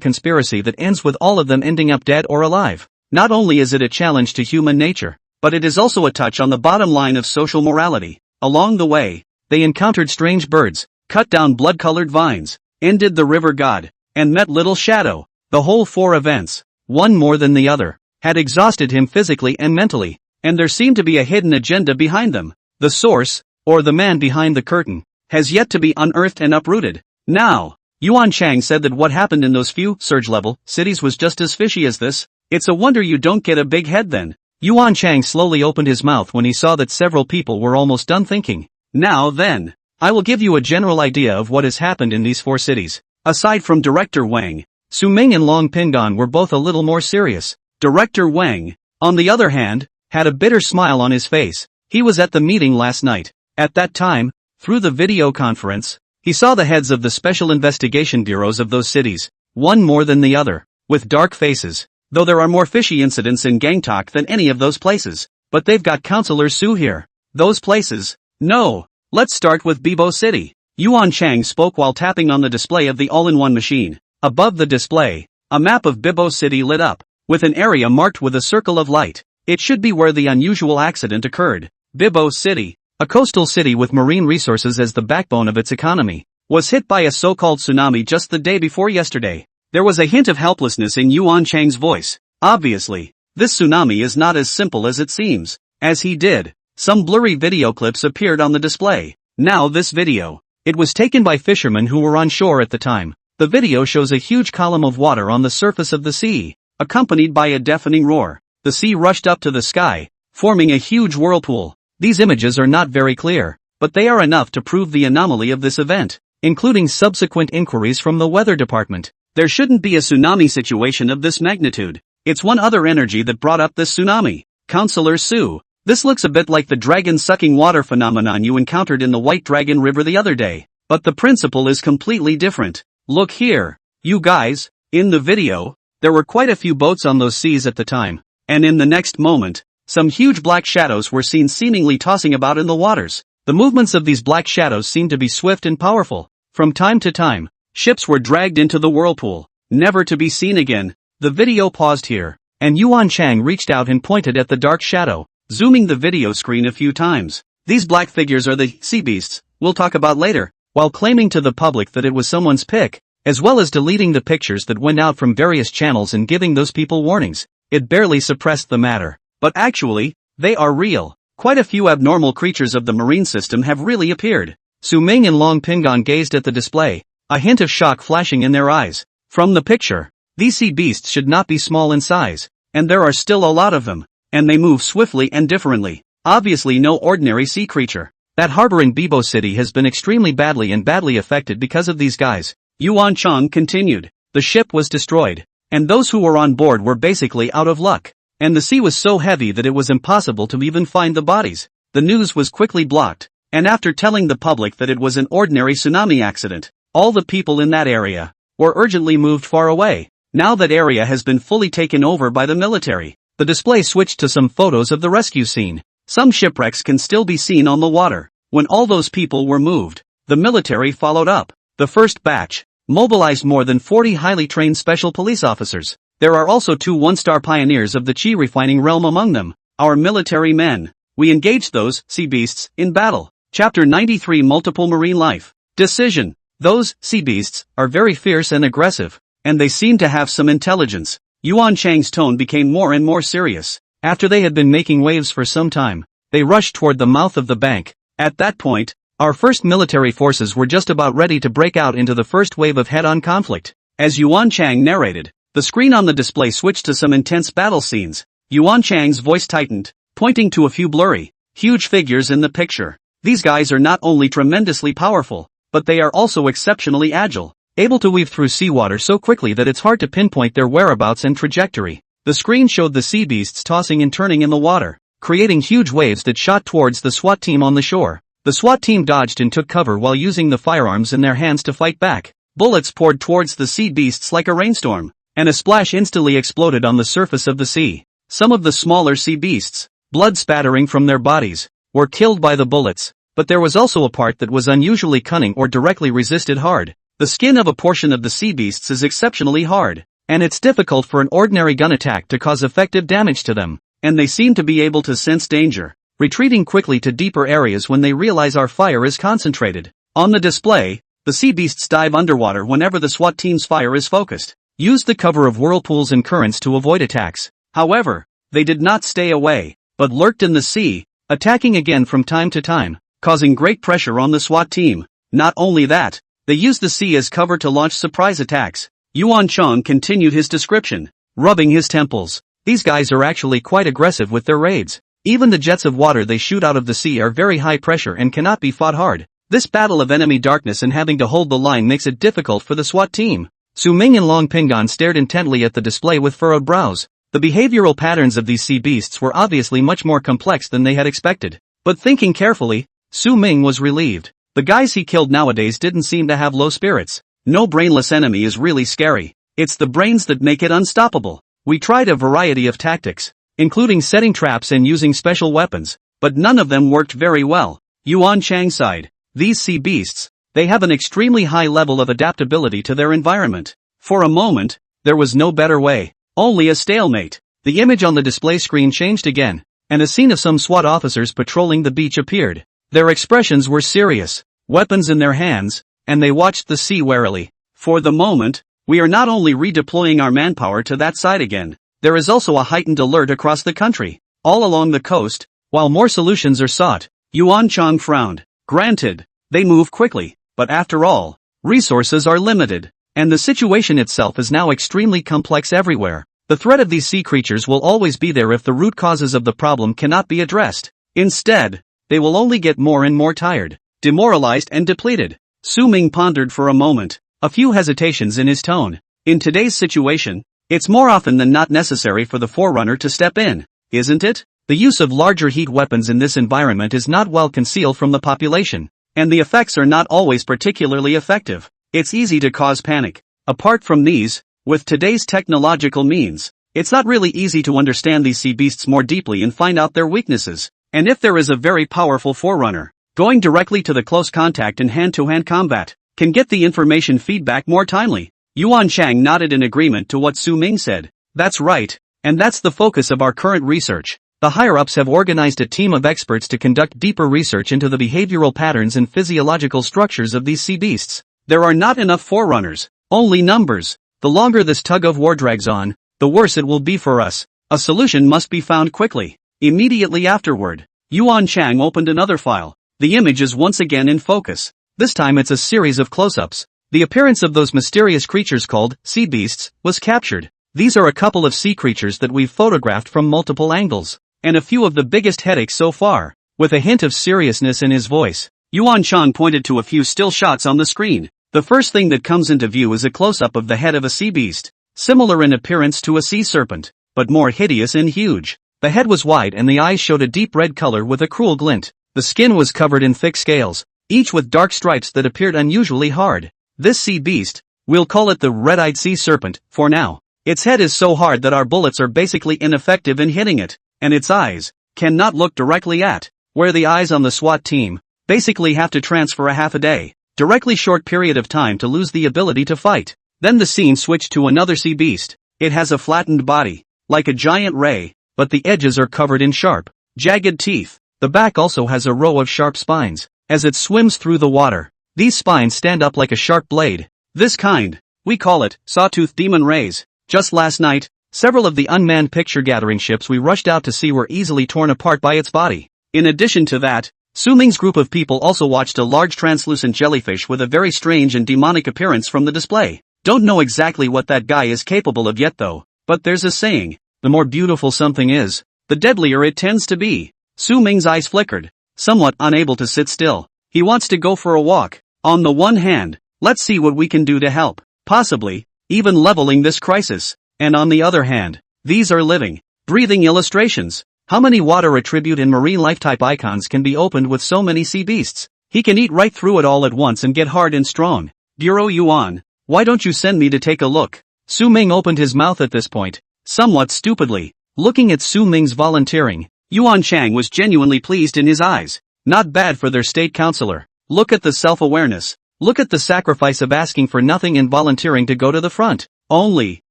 conspiracy that ends with all of them ending up dead or alive. Not only is it a challenge to human nature, but it is also a touch on the bottom line of social morality. Along the way, they encountered strange birds, cut down blood-colored vines, ended the river god, and met Little Shadow. The whole 4 events, one more than the other, had exhausted him physically and mentally, and there seemed to be a hidden agenda behind them. The source, or the man behind the curtain, has yet to be unearthed and uprooted. Now, Yuan Chang said that what happened in those few surge-level cities was just as fishy as this. It's a wonder you don't get a big head then. Yuan Chang slowly opened his mouth when he saw that several people were almost done thinking. Now then, I will give you a general idea of what has happened in these 4 cities. Aside from Director Wang, Su Ming and Long Pingon were both a little more serious. Director Wang, on the other hand, had a bitter smile on his face. He was at the meeting last night. At that time, through the video conference, he saw the heads of the special investigation bureaus of those cities, one more than the other, with dark faces. Though there are more fishy incidents in Gangtok than any of those places, but they've got Counselor Su here. Those places? No. Let's start with Bibo City. Yuan Chang spoke while tapping on the display of the all-in-one machine. Above the display, a map of Bibo City lit up, with an area marked with a circle of light. It should be where the unusual accident occurred. Bibo City, a coastal city with marine resources as the backbone of its economy, was hit by a so-called tsunami just the day before yesterday. There was a hint of helplessness in Yuan Chang's voice. Obviously, this tsunami is not as simple as it seems. As he did, some blurry video clips appeared on the display. Now this video. It was taken by fishermen who were on shore at the time. The video shows a huge column of water on the surface of the sea, accompanied by a deafening roar. The sea rushed up to the sky, forming a huge whirlpool. These images are not very clear, but they are enough to prove the anomaly of this event, including subsequent inquiries from the weather department. There shouldn't be a tsunami situation of this magnitude. It's one other energy that brought up this tsunami. Counselor Sue. This looks a bit like the dragon-sucking water phenomenon you encountered in the White Dragon River the other day. But the principle is completely different. Look here. You guys, in the video, there were quite a few boats on those seas at the time. And in the next moment, some huge black shadows were seen seemingly tossing about in the waters. The movements of these black shadows seemed to be swift and powerful. From time to time, ships were dragged into the whirlpool, never to be seen again. The video paused here, and Yuan Chang reached out and pointed at the dark shadow, zooming the video screen a few times. These black figures are the sea beasts, we'll talk about later, while claiming to the public that it was someone's pick, as well as deleting the pictures that went out from various channels and giving those people warnings. It barely suppressed the matter. But actually, they are real. Quite a few abnormal creatures of the marine system have really appeared. Su Ming and Long Pingon gazed at the display, a hint of shock flashing in their eyes. From the picture, these sea beasts should not be small in size, and there are still a lot of them, and they move swiftly and differently. Obviously no ordinary sea creature. That harbor in Bibo City has been extremely badly affected because of these guys. Yuan Chang continued. The ship was destroyed, and those who were on board were basically out of luck. And the sea was so heavy that it was impossible to even find the bodies. The news was quickly blocked, and after telling the public that it was an ordinary tsunami accident, all the people in that area were urgently moved far away. Now that area has been fully taken over by the military. The display switched to some photos of the rescue scene. Some shipwrecks can still be seen on the water. When all those people were moved, the military followed up. The first batch mobilized more than 40 highly trained special police officers. There are also 2 one-star pioneers of the chi refining realm among them, our military men. We engaged those sea beasts in battle. Chapter 93 Multiple Marine Life. Decision. Those sea beasts are very fierce and aggressive, and they seem to have some intelligence. Yuan Chang's tone became more and more serious. After they had been making waves for some time, they rushed toward the mouth of the bank. At that point, our first military forces were just about ready to break out into the first wave of head-on conflict. As Yuan Chang narrated, the screen on the display switched to some intense battle scenes. Yuan Chang's voice tightened, pointing to a few blurry, huge figures in the picture. These guys are not only tremendously powerful, but they are also exceptionally agile, able to weave through seawater so quickly that it's hard to pinpoint their whereabouts and trajectory. The screen showed the sea beasts tossing and turning in the water, creating huge waves that shot towards the SWAT team on the shore. The SWAT team dodged and took cover while using the firearms in their hands to fight back. Bullets poured towards the sea beasts like a rainstorm, and a splash instantly exploded on the surface of the sea. Some of the smaller sea beasts, blood spattering from their bodies, were killed by the bullets, but there was also a part that was unusually cunning or directly resisted hard. The skin of a portion of the sea beasts is exceptionally hard, and it's difficult for an ordinary gun attack to cause effective damage to them, and they seem to be able to sense danger, retreating quickly to deeper areas when they realize our fire is concentrated. On the display, the sea beasts dive underwater whenever the SWAT team's fire is focused, use the cover of whirlpools and currents to avoid attacks. However, they did not stay away, but lurked in the sea, attacking again from time to time, causing great pressure on the SWAT team. Not only that, they used the sea as cover to launch surprise attacks. Yuan Chang continued his description, rubbing his temples. These guys are actually quite aggressive with their raids. Even the jets of water they shoot out of the sea are very high pressure and cannot be fought hard. This battle of enemy darkness and having to hold the line makes it difficult for the SWAT team. Su Ming and Long Pingon stared intently at the display with furrowed brows. The behavioral patterns of these sea beasts were obviously much more complex than they had expected. But thinking carefully, Su Ming was relieved. The guys he killed nowadays didn't seem to have low spirits. No brainless enemy is really scary. It's the brains that make it unstoppable. We tried a variety of tactics, including setting traps and using special weapons, but none of them worked very well. Yuan Chang sighed. These sea beasts, they have an extremely high level of adaptability to their environment. For a moment, there was no better way. Only a stalemate. The image on the display screen changed again, and a scene of some SWAT officers patrolling the beach appeared. Their expressions were serious, weapons in their hands, and they watched the sea warily. For the moment, we are not only redeploying our manpower to that side again, there is also a heightened alert across the country, all along the coast, while more solutions are sought. Yuan Chang frowned. Granted, they move quickly, but after all, resources are limited. and the situation itself is now extremely complex everywhere. The threat of these sea creatures will always be there if the root causes of the problem cannot be addressed. Instead, they will only get more and more tired, demoralized and depleted. Su Ming pondered for a moment, a few hesitations in his tone. In today's situation, it's more often than not necessary for the Forerunner to step in, isn't it? The use of larger heat weapons in this environment is not well concealed from the population, and the effects are not always particularly effective. It's easy to cause panic. Apart from these, with today's technological means, it's not really easy to understand these sea beasts more deeply and find out their weaknesses. And if there is a very powerful Forerunner, going directly to the close contact and hand-to-hand combat, can get the information feedback more timely. Yuan Chang nodded in agreement to what Su Ming said. That's right, and that's the focus of our current research. The higher-ups have organized a team of experts to conduct deeper research into the behavioral patterns and physiological structures of these sea beasts. There are not enough Forerunners, only numbers. The longer this tug-of-war drags on, the worse it will be for us. A solution must be found quickly. Immediately afterward, Yuan Chang opened another file. The image is once again in focus. This time it's a series of close-ups. The appearance of those mysterious creatures called sea beasts was captured. These are a couple of sea creatures that we've photographed from multiple angles, and a few of the biggest headaches so far. With a hint of seriousness in his voice, Yuan Chang pointed to a few still shots on the screen. The first thing that comes into view is a close-up of the head of a sea beast, similar in appearance to a sea serpent, but more hideous and huge. The head was wide and the eyes showed a deep red color with a cruel glint. The skin was covered in thick scales, each with dark stripes that appeared unusually hard. This sea beast, we'll call it the red-eyed sea serpent, for now. Its head is so hard that our bullets are basically ineffective in hitting it, and its eyes cannot look directly at, where the eyes on the SWAT team basically have to transfer a half a day, directly short period of time to lose the ability to fight. Then the scene switched to another sea beast. It has a flattened body, like a giant ray, but the edges are covered in sharp, jagged teeth. The back also has a row of sharp spines. As it swims through the water, these spines stand up like a sharp blade. This kind, we call it sawtooth demon rays. Just last night, several of the unmanned picture-gathering ships we rushed out to see were easily torn apart by its body. In addition to that, Su Ming's group of people also watched a large translucent jellyfish with a very strange and demonic appearance from the display. Don't know exactly what that guy is capable of yet though, but there's a saying, the more beautiful something is, the deadlier it tends to be. Su Ming's eyes flickered, somewhat unable to sit still. He wants to go for a walk. On the one hand, let's see what we can do to help, possibly, even leveling this crisis. And on the other hand, these are living, breathing illustrations. How many water attribute and marine life type icons can be opened with so many sea beasts? He can eat right through it all at once and get hard and strong. Bureau Yuan, why don't you send me to take a look? Su Ming opened his mouth at this point, somewhat stupidly. Looking at Su Ming's volunteering, Yuan Chang was genuinely pleased in his eyes. Not bad for their state counselor. Look at the self-awareness. Look at the sacrifice of asking for nothing and volunteering to go to the front. Only,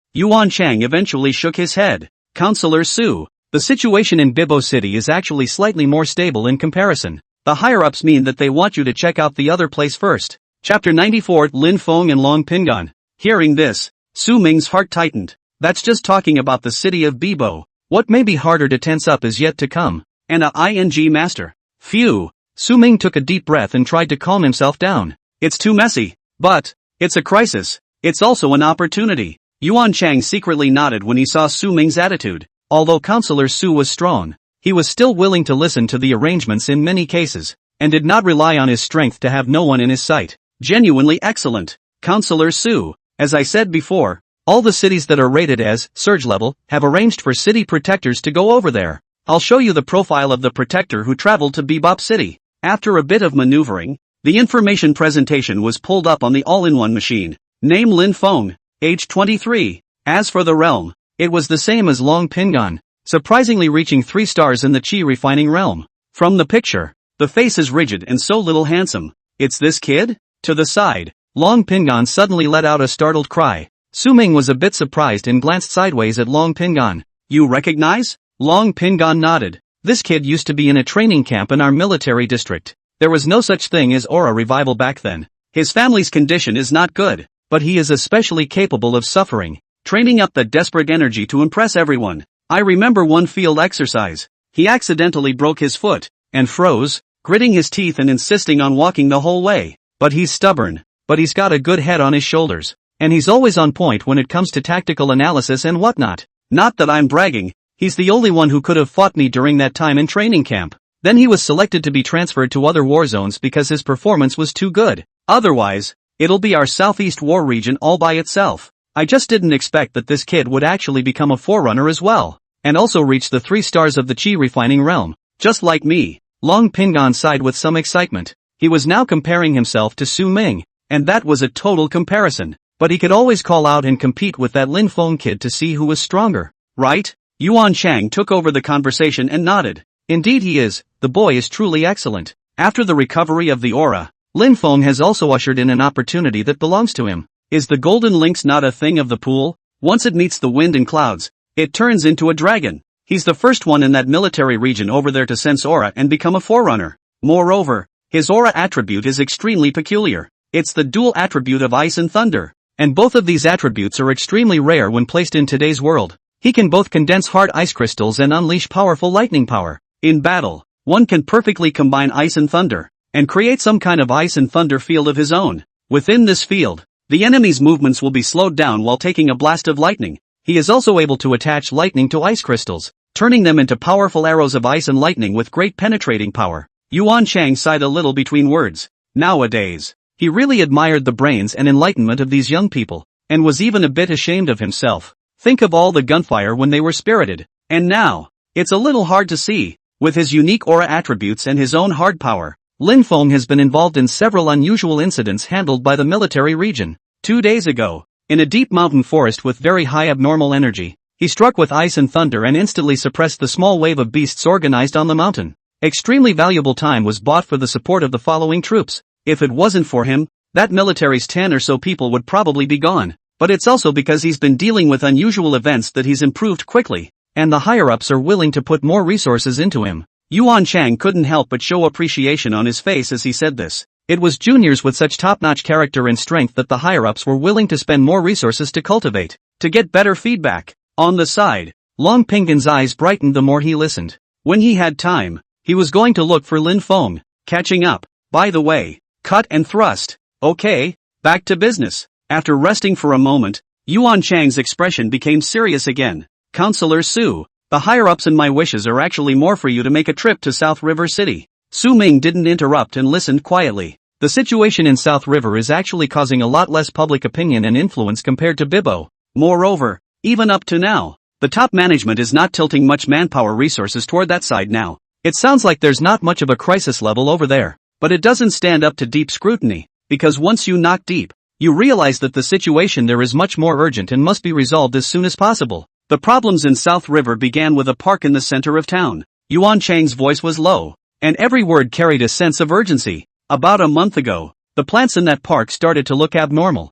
Yuan Chang eventually shook his head. Counselor Su, the situation in Bibo City is actually slightly more stable in comparison. The higher-ups mean that they want you to check out the other place first. Chapter 94 Lin Feng and Long Pingan. Hearing this, Su Ming's heart tightened. That's just talking about the city of Bibo. What may be harder to tense up is yet to come. And a ING master. Phew. Su Ming took a deep breath and tried to calm himself down. It's too messy. But, it's a crisis. It's also an opportunity. Yuan Chang secretly nodded when he saw Su Ming's attitude. Although Counselor Su was strong, he was still willing to listen to the arrangements in many cases, and did not rely on his strength to have no one in his sight. Genuinely excellent. Counselor Su, as I said before, all the cities that are rated as surge level have arranged for city protectors to go over there. I'll show you the profile of the protector who traveled to Bebop City. After a bit of maneuvering, the information presentation was pulled up on the all-in-one machine. Name Lin Feng, age 23. As for the realm, it was the same as Long Pingan, surprisingly reaching 3 stars in the chi refining realm. From the picture, the face is rigid and so little handsome. It's this kid? To the side, Long Pingan suddenly let out a startled cry. Su Ming was a bit surprised and glanced sideways at Long Pingan. You recognize? Long Pingan nodded. This kid used to be in a training camp in our military district. There was no such thing as aura revival back then. His family's condition is not good, but he is especially capable of suffering, training up the desperate energy to impress everyone. I remember one field exercise. He accidentally broke his foot, and froze, gritting his teeth and insisting on walking the whole way. But he's stubborn, but he's got a good head on his shoulders. and he's always on point when it comes to tactical analysis and whatnot. Not that I'm bragging, he's the only one who could have fought me during that time in training camp. Then he was selected to be transferred to other war zones because his performance was too good. Otherwise, it'll be our Southeast War region all by itself. I just didn't expect that this kid would actually become a forerunner as well, and also reach the 3 stars of the chi refining realm. Just like me, Long Pingon sighed with some excitement. He was now comparing himself to Su Ming, and that was a total comparison. But he could always call out and compete with that Lin Feng kid to see who was stronger, right? Yuan Chang took over the conversation and nodded. Indeed he is, the boy is truly excellent. After the recovery of the aura, Lin Feng has also ushered in an opportunity that belongs to him. Is the golden lynx not a thing of the pool? Once it meets the wind and clouds, it turns into a dragon. He's the first one in that military region over there to sense aura and become a forerunner. Moreover, his aura attribute is extremely peculiar. It's the dual attribute of ice and thunder. And both of these attributes are extremely rare when placed in today's world. He can both condense hard ice crystals and unleash powerful lightning power. In battle, one can perfectly combine ice and thunder, and create some kind of ice and thunder field of his own. Within this field, the enemy's movements will be slowed down while taking a blast of lightning. He is also able to attach lightning to ice crystals, turning them into powerful arrows of ice and lightning with great penetrating power. Yuan Chang sighed a little between words. Nowadays, he really admired the brains and enlightenment of these young people, and was even a bit ashamed of himself. Think of all the gunfire when they were spirited. And now, it's a little hard to see. With his unique aura attributes and his own hard power, Lin Feng has been involved in several unusual incidents handled by the military region. 2 days ago, in a deep mountain forest with very high abnormal energy, he struck with ice and thunder and instantly suppressed the small wave of beasts organized on the mountain. Extremely valuable time was bought for the support of the following troops. If it wasn't for him, that military's 10 or so people would probably be gone. But it's also because he's been dealing with unusual events that he's improved quickly, and the higher-ups are willing to put more resources into him. Yuan Chang couldn't help but show appreciation on his face as he said this. It was juniors with such top-notch character and strength that the higher-ups were willing to spend more resources to cultivate, to get better feedback. On the side, Long Pingon's eyes brightened the more he listened. When he had time, he was going to look for Lin Feng. Catching up, by the way, cut and thrust. Okay, back to business. After resting for a moment, Yuan Chang's expression became serious again. Counselor Su, the higher-ups and my wishes are actually more for you to make a trip to South River City. Su Ming didn't interrupt and listened quietly. The situation in South River is actually causing a lot less public opinion and influence compared to Bibo. Moreover, even up to now, the top management is not tilting much manpower resources toward that side now. It sounds like there's not much of a crisis level over there, but it doesn't stand up to deep scrutiny, because once you knock deep, you realize that the situation there is much more urgent and must be resolved as soon as possible. The problems in South River began with a park in the center of town. Yuan Chang's voice was low, and every word carried a sense of urgency. About a month ago, the plants in that park started to look abnormal.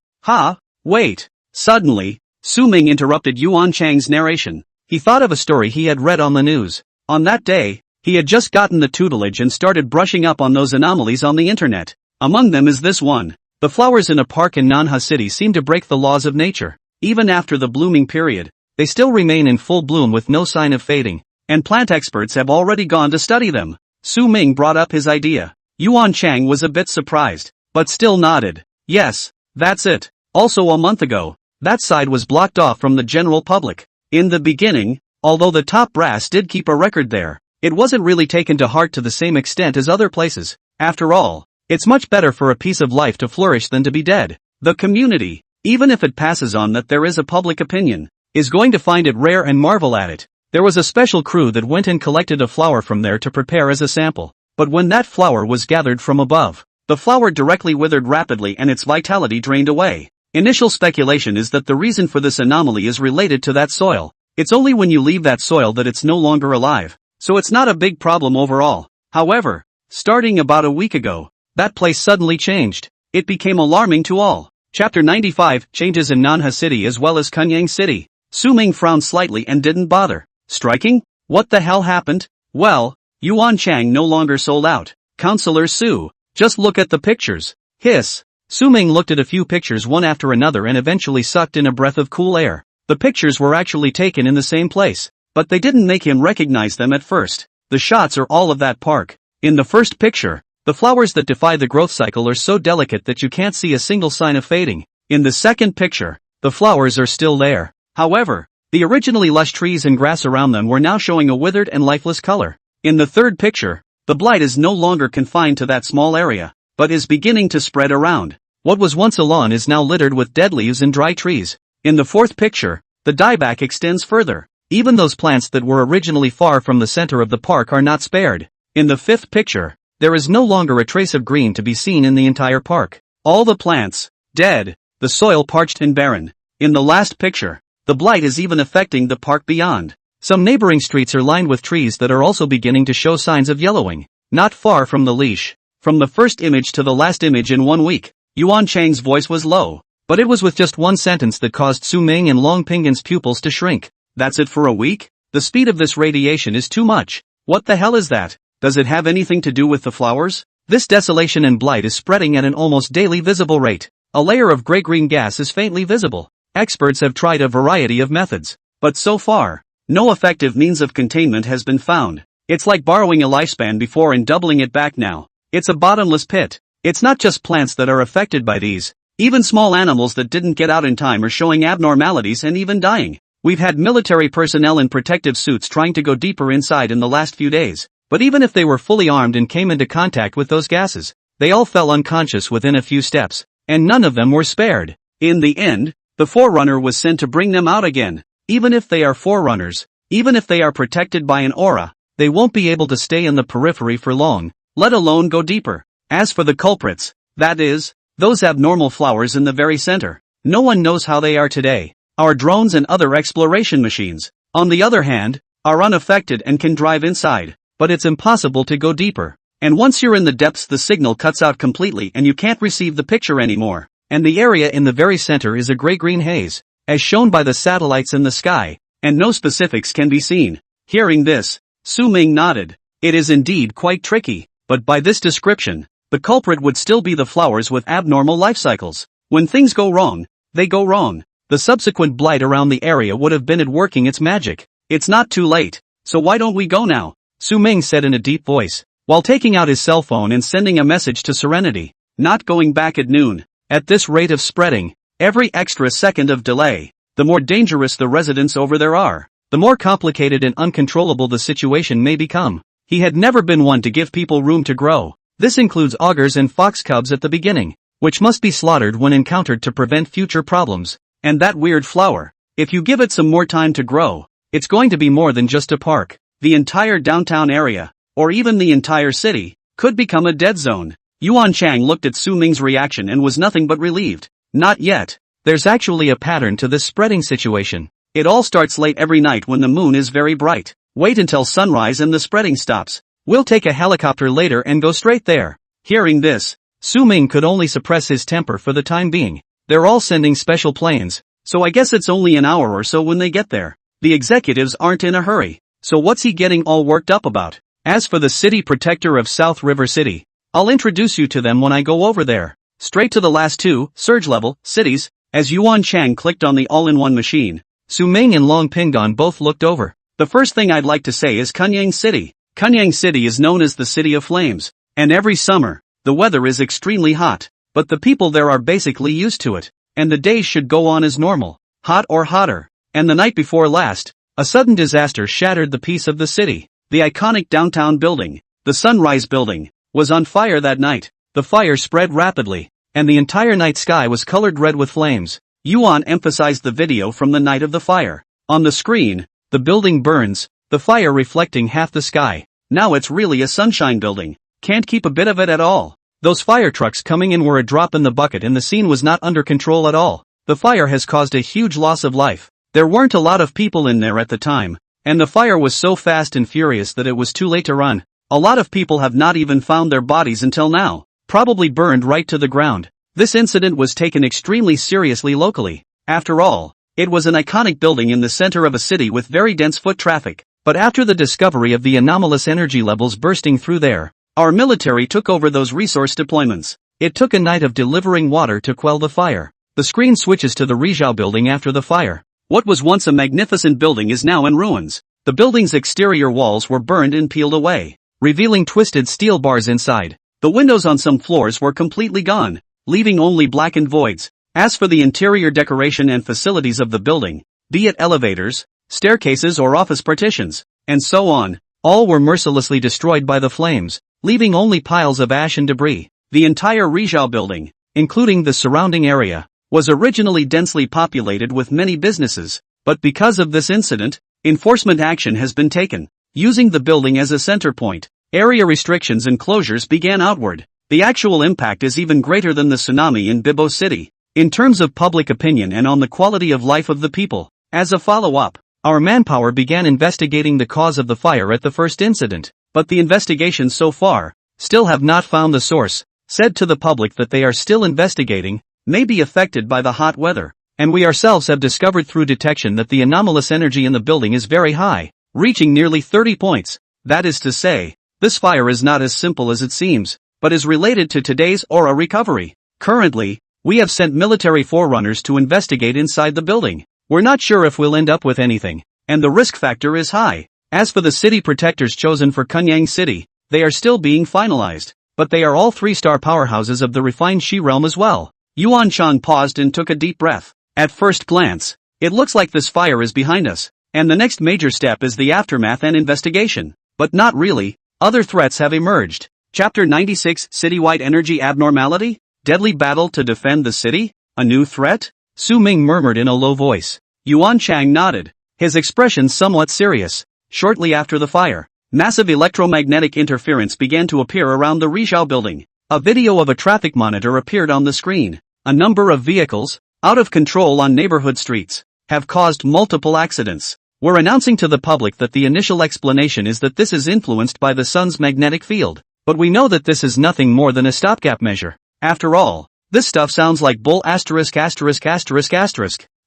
Wait. Suddenly, Su Ming interrupted Yuan Chang's narration. He thought of a story he had read on the news. On that day, he had just gotten the tutelage and started brushing up on those anomalies on the internet. Among them is this one. The flowers in a park in Manhwa City seem to break the laws of nature. Even after the blooming period, they still remain in full bloom with no sign of fading, and plant experts have already gone to study them. Su Ming brought up his idea. Yuan Chang was a bit surprised, but still nodded. Yes, that's it. Also a month ago, that side was blocked off from the general public. In the beginning, although the top brass did keep a record there, it wasn't really taken to heart to the same extent as other places. After all, it's much better for a piece of life to flourish than to be dead. The community, even if it passes on that there is a public opinion, is going to find it rare and marvel at it. There was a special crew that went and collected a flower from there to prepare as a sample. But when that flower was gathered from above, the flower directly withered rapidly and its vitality drained away. Initial speculation is that the reason for this anomaly is related to that soil. It's only when you leave that soil that it's no longer alive. So it's not a big problem overall. However, starting about a week ago, that place suddenly changed. It became alarming to all. Chapter 95, Changes in Manhwa City as well as Kunyang City. Su Ming frowned slightly and didn't bother. Striking? What the hell happened? Well, Yuan Chang no longer sold out. Counselor Su, just look at the pictures. Hiss. Su Ming looked at a few pictures one after another and eventually sucked in a breath of cool air. The pictures were actually taken in the same place, but they didn't make him recognize them at first. The shots are all of that park. In the first picture, the flowers that defy the growth cycle are so delicate that you can't see a single sign of fading. In the second picture, the flowers are still there. However, the originally lush trees and grass around them were now showing a withered and lifeless color. In the third picture, the blight is no longer confined to that small area, but is beginning to spread around. What was once a lawn is now littered with dead leaves and dry trees. In the fourth picture, the dieback extends further. Even those plants that were originally far from the center of the park are not spared. In the fifth picture, there is no longer a trace of green to be seen in the entire park. All the plants, dead, the soil parched and barren. In the last picture, the blight is even affecting the park beyond. Some neighboring streets are lined with trees that are also beginning to show signs of yellowing. Not far from the leash. From the first image to the last image in 1 week, Yuan Chang's voice was low, but it was with just one sentence that caused Su Ming and Long Pingin's pupils to shrink. That's it for a week? The speed of this radiation is too much. What the hell is that? Does it have anything to do with the flowers? This desolation and blight is spreading at an almost daily visible rate. A layer of gray-green gas is faintly visible. Experts have tried a variety of methods, but so far, no effective means of containment has been found. It's like borrowing a lifespan before and doubling it back now. It's a bottomless pit. It's not just plants that are affected by these. Even small animals that didn't get out in time are showing abnormalities and even dying. We've had military personnel in protective suits trying to go deeper inside in the last few days, but even if they were fully armed and came into contact with those gases, they all fell unconscious within a few steps, and none of them were spared. In the end, the Forerunner was sent to bring them out again. Even if they are Forerunners, even if they are protected by an aura, they won't be able to stay in the periphery for long, let alone go deeper. As for the culprits, that is, those abnormal flowers in the very center, no one knows how they are today. Our drones and other exploration machines, on the other hand, are unaffected and can drive inside, but it's impossible to go deeper. And once you're in the depths, the signal cuts out completely and you can't receive the picture anymore. And the area in the very center is a gray-green haze, as shown by the satellites in the sky, and no specifics can be seen. Hearing this, Su Ming nodded. It is indeed quite tricky, but by this description, the culprit would still be the flowers with abnormal life cycles. When things go wrong, they go wrong. The subsequent blight around the area would have been it working its magic. It's not too late, so why don't we go now? Su Ming said in a deep voice, while taking out his cell phone and sending a message to Serenity. Not going back at noon. At this rate of spreading, every extra second of delay, the more dangerous the residents over there are, the more complicated and uncontrollable the situation may become. He had never been one to give people room to grow. This includes augurs and fox cubs at the beginning, which must be slaughtered when encountered to prevent future problems. And that weird flower, if you give it some more time to grow, it's going to be more than just a park. The entire downtown area, or even the entire city, could become a dead zone. Yuan Chang looked at Su Ming's reaction and was nothing but relieved. Not yet. There's actually a pattern to this spreading situation. It all starts late every night when the moon is very bright. Wait until sunrise and the spreading stops. We'll take a helicopter later and go straight there. Hearing this, Su Ming could only suppress his temper for the time being. They're all sending special planes, so I guess it's only an hour or so when they get there. The executives aren't in a hurry, so what's he getting all worked up about? As for the city protector of South River City, I'll introduce you to them when I go over there. Straight to the last two, surge level, cities. As Yuan Chang clicked on the all-in-one machine, Su Ming and Long Pingon both looked over. The first thing I'd like to say is Kunyang City. Kunyang City is known as the City of Flames, and every summer, the weather is extremely hot, but the people there are basically used to it, and the days should go on as normal, hot or hotter. And the night before last, a sudden disaster shattered the peace of the city. The iconic downtown building, the Sunrise Building, was on fire that night. The fire spread rapidly, and the entire night sky was colored red with flames. Yuan emphasized the video from the night of the fire. On the screen, the building burns, the fire reflecting half the sky. Now it's really a sunshine building. Can't keep a bit of it at all. Those fire trucks coming in were a drop in the bucket and the scene was not under control at all. The fire has caused a huge loss of life. There weren't a lot of people in there at the time, and the fire was so fast and furious that it was too late to run. A lot of people have not even found their bodies until now, probably burned right to the ground. This incident was taken extremely seriously locally. After all, it was an iconic building in the center of a city with very dense foot traffic. But after the discovery of the anomalous energy levels bursting through there, our military took over those resource deployments. It took a night of delivering water to quell the fire. The screen switches to the Rizhao building after the fire. What was once a magnificent building is now in ruins. The building's exterior walls were burned and peeled away, revealing twisted steel bars inside. The windows on some floors were completely gone, leaving only blackened voids. As for the interior decoration and facilities of the building, be it elevators, staircases or office partitions, and so on, all were mercilessly destroyed by the flames, leaving only piles of ash and debris. The entire Rizhao building, including the surrounding area, was originally densely populated with many businesses, but because of this incident, enforcement action has been taken. Using the building as a center point, area restrictions and closures began outward. The actual impact is even greater than the tsunami in Bibo City, in terms of public opinion and on the quality of life of the people. As a follow-up, our manpower began investigating the cause of the fire at the first incident, but the investigations so far still have not found the source. Said to the public that they are still investigating, may be affected by the hot weather, and we ourselves have discovered through detection that the anomalous energy in the building is very high, reaching nearly 30 points. That is to say, this fire is not as simple as it seems, but is related to today's aura recovery. Currently, we have sent military forerunners to investigate inside the building. We're not sure if we'll end up with anything, and the risk factor is high. As for the city protectors chosen for Kunyang City, they are still being finalized, but they are all 3-star powerhouses of the refined Shi realm as well. Yuan Chang paused and took a deep breath. At first glance, it looks like this fire is behind us, and the next major step is the aftermath and investigation. But not really, other threats have emerged. Chapter 96 Citywide Energy Abnormality? Deadly Battle to Defend the City? A new threat? Su Ming murmured in a low voice. Yuan Chang nodded, his expression somewhat serious. Shortly after the fire, massive electromagnetic interference began to appear around the Rizhao building. A video of a traffic monitor appeared on the screen. A number of vehicles, out of control on neighborhood streets, have caused multiple accidents. We're announcing to the public that the initial explanation is that this is influenced by the sun's magnetic field, but we know that this is nothing more than a stopgap measure. After all, this stuff sounds like bull ********.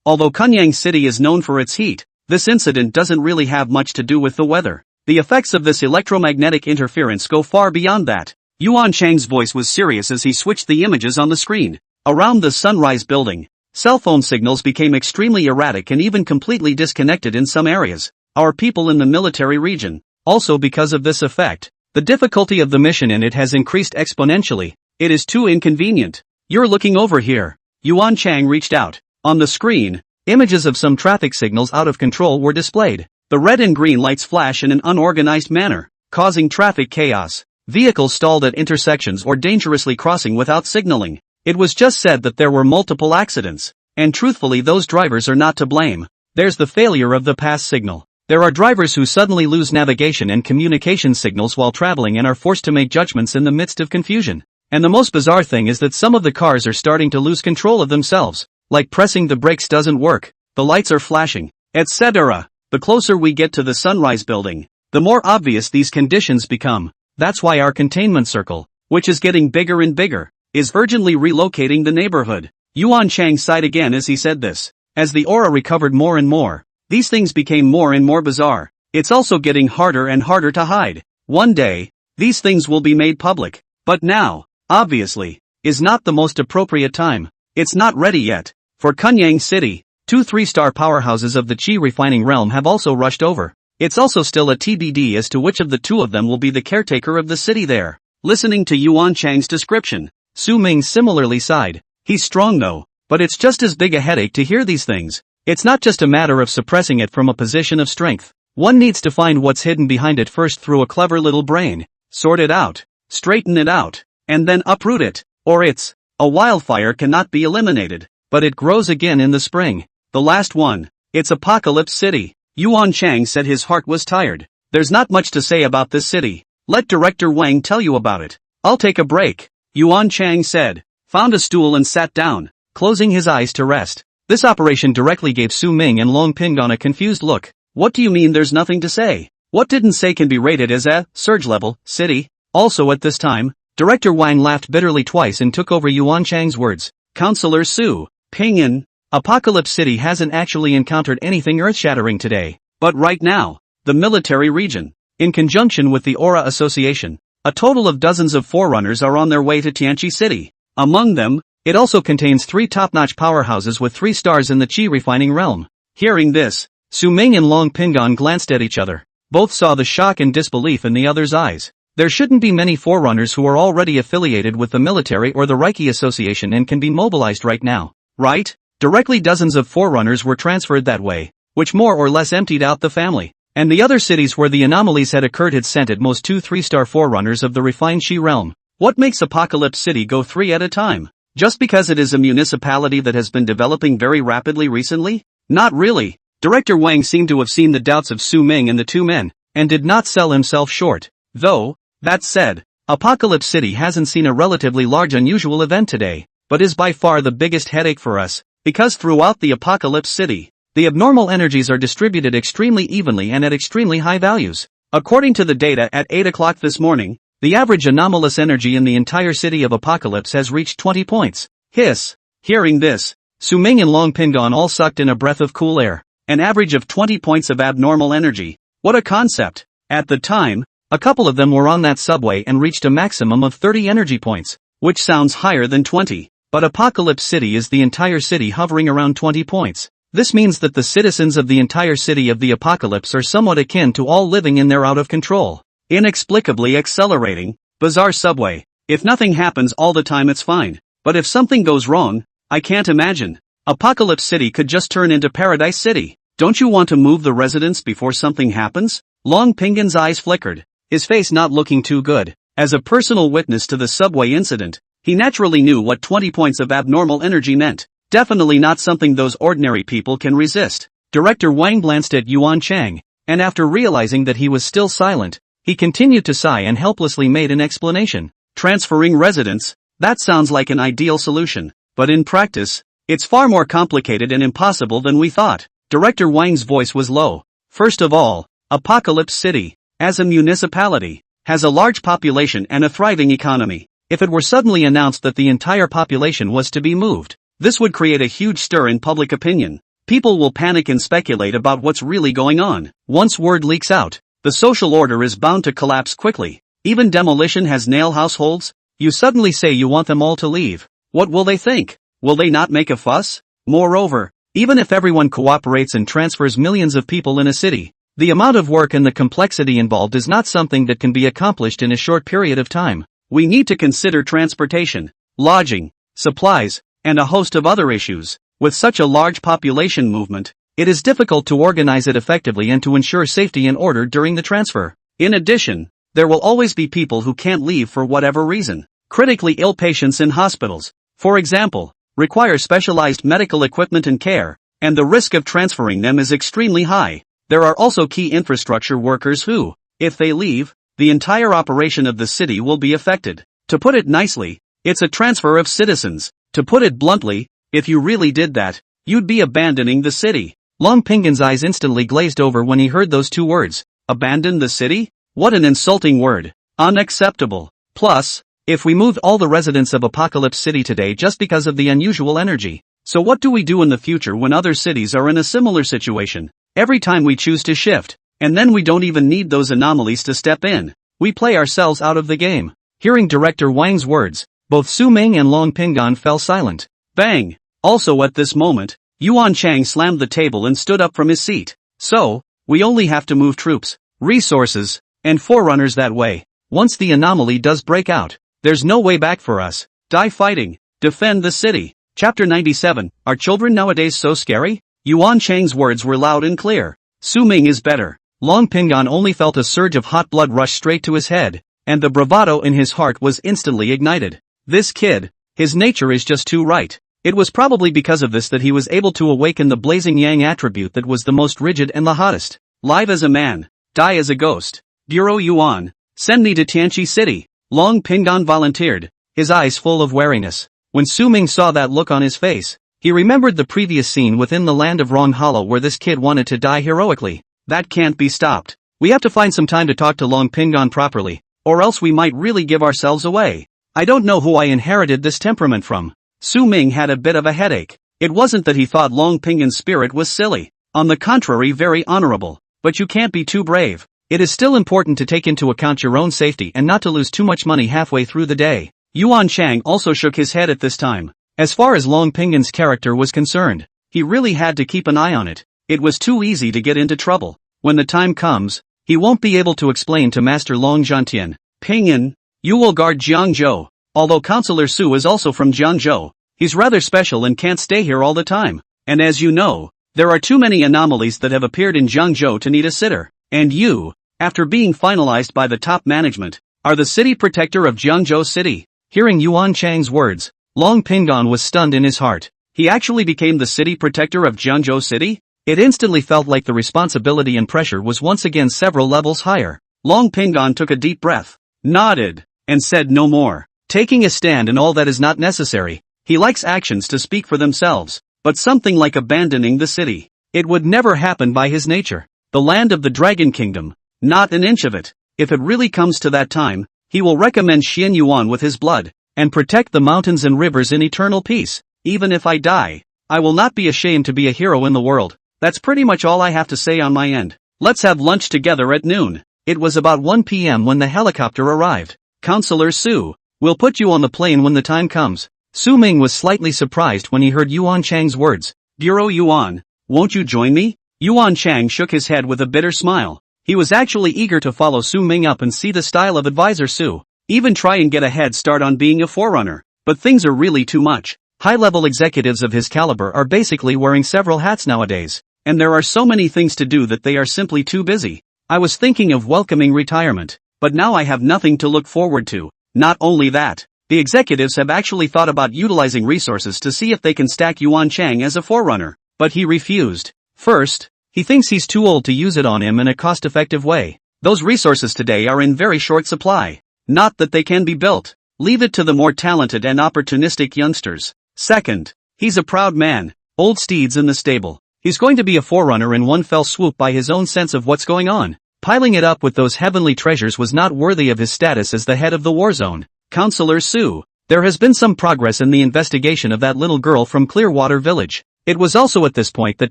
Although Kunyang City is known for its heat, this incident doesn't really have much to do with the weather. The effects of this electromagnetic interference go far beyond that. Yuan Chang's voice was serious as he switched the images on the screen. Around the Sunrise building, cell phone signals became extremely erratic and even completely disconnected in some areas. Our people in the military region, also because of this effect, the difficulty of the mission in it has increased exponentially. It is too inconvenient. You're looking over here. Yuan Chang reached out. On the screen, images of some traffic signals out of control were displayed. The red and green lights flash in an unorganized manner, causing traffic chaos. Vehicles stalled at intersections or dangerously crossing without signaling. It was just said that there were multiple accidents, and truthfully those drivers are not to blame. There's the failure of the pass signal. There are drivers who suddenly lose navigation and communication signals while traveling and are forced to make judgments in the midst of confusion. And the most bizarre thing is that some of the cars are starting to lose control of themselves, like pressing the brakes doesn't work, the lights are flashing, etc. The closer we get to the Sunrise building, the more obvious these conditions become. That's why our containment circle, which is getting bigger and bigger, is urgently relocating the neighborhood. Yuan Chang sighed again as he said this. As the aura recovered more and more, these things became more and more bizarre. It's also getting harder and harder to hide. One day, these things will be made public. But now, obviously, is not the most appropriate time. It's not ready yet. For Kunyang City, 2 3-star powerhouses of the Qi refining realm have also rushed over. It's also still a TBD as to which of the two of them will be the caretaker of the city there. Listening to Yuan Chang's description, Su Ming similarly sighed. He's strong though, but it's just as big a headache to hear these things. It's not just a matter of suppressing it from a position of strength. One needs to find what's hidden behind it first through a clever little brain, sort it out, straighten it out, and then uproot it. Or it's, a wildfire cannot be eliminated, but it grows again in the spring. The last one, it's Apocalypse City. Yuan Chang said his heart was tired. There's not much to say about this city. Let Director Wang tell you about it. I'll take a break. Yuan Chang said, found a stool and sat down, closing his eyes to rest. This operation directly gave Su Ming and Long Pingdong a confused look. What do you mean there's nothing to say? What didn't say can be rated as a surge level city? Also at this time, Director Wang laughed bitterly twice and took over Yuan Chang's words. Counselor Su Pingyan, Apocalypse City hasn't actually encountered anything earth-shattering today, but right now, the military region, in conjunction with the Aura Association, a total of dozens of forerunners are on their way to Tianqi City. Among them, it also contains 3 top-notch powerhouses with 3 stars in the Qi refining realm. Hearing this, Su Ming and Long Pingdong glanced at each other. Both saw the shock and disbelief in the other's eyes. There shouldn't be many forerunners who are already affiliated with the military or the Reiki Association and can be mobilized right now. right? Directly dozens of forerunners were transferred that way, which more or less emptied out the family. And the other cities where the anomalies had occurred had sent at most 2 3-star forerunners of the refined Shi realm. What makes Apocalypse City go 3 at a time? Just because it is a municipality that has been developing very rapidly recently? Not really. Director Wang seemed to have seen the doubts of Su Ming and the two men, and did not sell himself short. Though, that said, Apocalypse City hasn't seen a relatively large unusual event today, but is by far the biggest headache for us, because throughout the Apocalypse City, the abnormal energies are distributed extremely evenly and at extremely high values. According to the data at 8 o'clock this morning, the average anomalous energy in the entire city of Apocalypse has reached 20 points. Hiss. Hearing this, Su Ming and Long Pingon all sucked in a breath of cool air. An average of 20 points of abnormal energy. What a concept. At the time, a couple of them were on that subway and reached a maximum of 30 energy points, which sounds higher than 20. But Apocalypse City is the entire city hovering around 20 points. This means that the citizens of the entire city of the Apocalypse are somewhat akin to all living in their out-of-control, inexplicably accelerating, bizarre subway. If nothing happens all the time it's fine, but if something goes wrong, I can't imagine. Apocalypse City could just turn into Paradise City. Don't you want to move the residents before something happens? Long Pingon's eyes flickered, his face not looking too good. As a personal witness to the subway incident, he naturally knew what 20 points of abnormal energy meant. Definitely not something those ordinary people can resist. Director Wang glanced at Yuan Chang, and after realizing that he was still silent, he continued to sigh and helplessly made an explanation. Transferring residents? That sounds like an ideal solution, but in practice, it's far more complicated and impossible than we thought. Director Wang's voice was low. First of all, Apocalypse City, as a municipality, has a large population and a thriving economy. If it were suddenly announced that the entire population was to be moved, this would create a huge stir in public opinion. People will panic and speculate about what's really going on. Once word leaks out, the social order is bound to collapse quickly. Even demolition has nail households. You suddenly say you want them all to leave. What will they think? Will they not make a fuss? Moreover, even if everyone cooperates and transfers millions of people in a city, the amount of work and the complexity involved is not something that can be accomplished in a short period of time. We need to consider transportation, lodging, supplies, and a host of other issues. With such a large population movement, it is difficult to organize it effectively and to ensure safety and order during the transfer. In addition, there will always be people who can't leave for whatever reason. Critically ill patients in hospitals, for example, require specialized medical equipment and care, and the risk of transferring them is extremely high. There are also key infrastructure workers who, if they leave, the entire operation of the city will be affected. To put it nicely, it's a transfer of citizens. To put it bluntly, if you really did that, you'd be abandoning the city. Long Pingon's eyes instantly glazed over when he heard those two words. Abandon the city? What an insulting word. Unacceptable. Plus, if we moved all the residents of Apocalypse City today just because of the unusual energy, so what do we do in the future when other cities are in a similar situation? Every time we choose to shift, and then we don't even need those anomalies to step in, we play ourselves out of the game. Hearing Director Wang's words, both Su Ming and Long Pingon fell silent. Bang! Also at this moment, Yuan Chang slammed the table and stood up from his seat. So, we only have to move troops, resources, and forerunners that way. Once the anomaly does break out, there's no way back for us. Die fighting. Defend the city. Chapter 97. Are children nowadays so scary? Yuan Chang's words were loud and clear. Su Ming is better. Long Pingon only felt a surge of hot blood rush straight to his head, and the bravado in his heart was instantly ignited. This kid, his nature is just too right. It was probably because of this that he was able to awaken the blazing yang attribute that was the most rigid and the hottest. Live as a man, die as a ghost. Bureau Yuan, send me to Tianqi City. Long Pingon volunteered, his eyes full of wariness. When Su Ming saw that look on his face, he remembered the previous scene within the land of Rong Hollow where this kid wanted to die heroically. That can't be stopped. We have to find some time to talk to Long Pingon properly, or else we might really give ourselves away. I don't know who I inherited this temperament from. Su Ming had a bit of a headache. It wasn't that he thought Long Pingon's spirit was silly. On the contrary, very honorable. But you can't be too brave. It is still important to take into account your own safety and not to lose too much money halfway through the day. Yuan Chang also shook his head at this time. As far as Long Pingon's character was concerned, he really had to keep an eye on it. It was too easy to get into trouble. When the time comes, he won't be able to explain to Master Long Zhantian. Pingon, you will guard Jiangzhou. Although Counselor Su is also from Jiangzhou, He's rather special and can't stay here all the time. And as you know, there are too many anomalies that have appeared in Jiangzhou to need a sitter. And you, after being finalized by the top management, are the city protector of Jiangzhou City." Hearing Yuan Chang's words, Long Pingon was stunned in his heart. He actually became the city protector of Jiangzhou City? It instantly felt like the responsibility and pressure was once again several levels higher. Long Pingon took a deep breath, nodded, and said no more. Taking a stand in all that is not necessary. He likes actions to speak for themselves, but something like abandoning the city, it would never happen by his nature. The land of the Dragon Kingdom, not an inch of it. If it really comes to that time, he will recommend Xian Yuan with his blood, and protect the mountains and rivers in eternal peace. Even if I die, I will not be ashamed to be a hero in the world. That's pretty much all I have to say on my end. Let's have lunch together at noon. It was about 1 p.m. when the helicopter arrived. Counselor Su, we'll put you on the plane when the time comes. Su Ming was slightly surprised when he heard Yuan Chang's words. Bureau Yuan, won't you join me? Yuan Chang shook his head with a bitter smile. He was actually eager to follow Su Ming up and see the style of advisor Su. Even try and get a head start on being a forerunner. But things are really too much. High-level executives of his caliber are basically wearing several hats nowadays. And there are so many things to do that they are simply too busy. I was thinking of welcoming retirement. But now I have nothing to look forward to. Not only that, the executives have actually thought about utilizing resources to see if they can stack Yuan Chang as a forerunner. But he refused. First, he thinks he's too old to use it on him in a cost-effective way. Those resources today are in very short supply. Not that they can be built. Leave it to the more talented and opportunistic youngsters. Second, he's a proud man. Old steeds in the stable. He's going to be a forerunner in one fell swoop by his own sense of what's going on. Piling it up with those heavenly treasures was not worthy of his status as the head of the war zone. Counselor Su, there has been some progress in the investigation of that little girl from Clearwater Village. It was also at this point that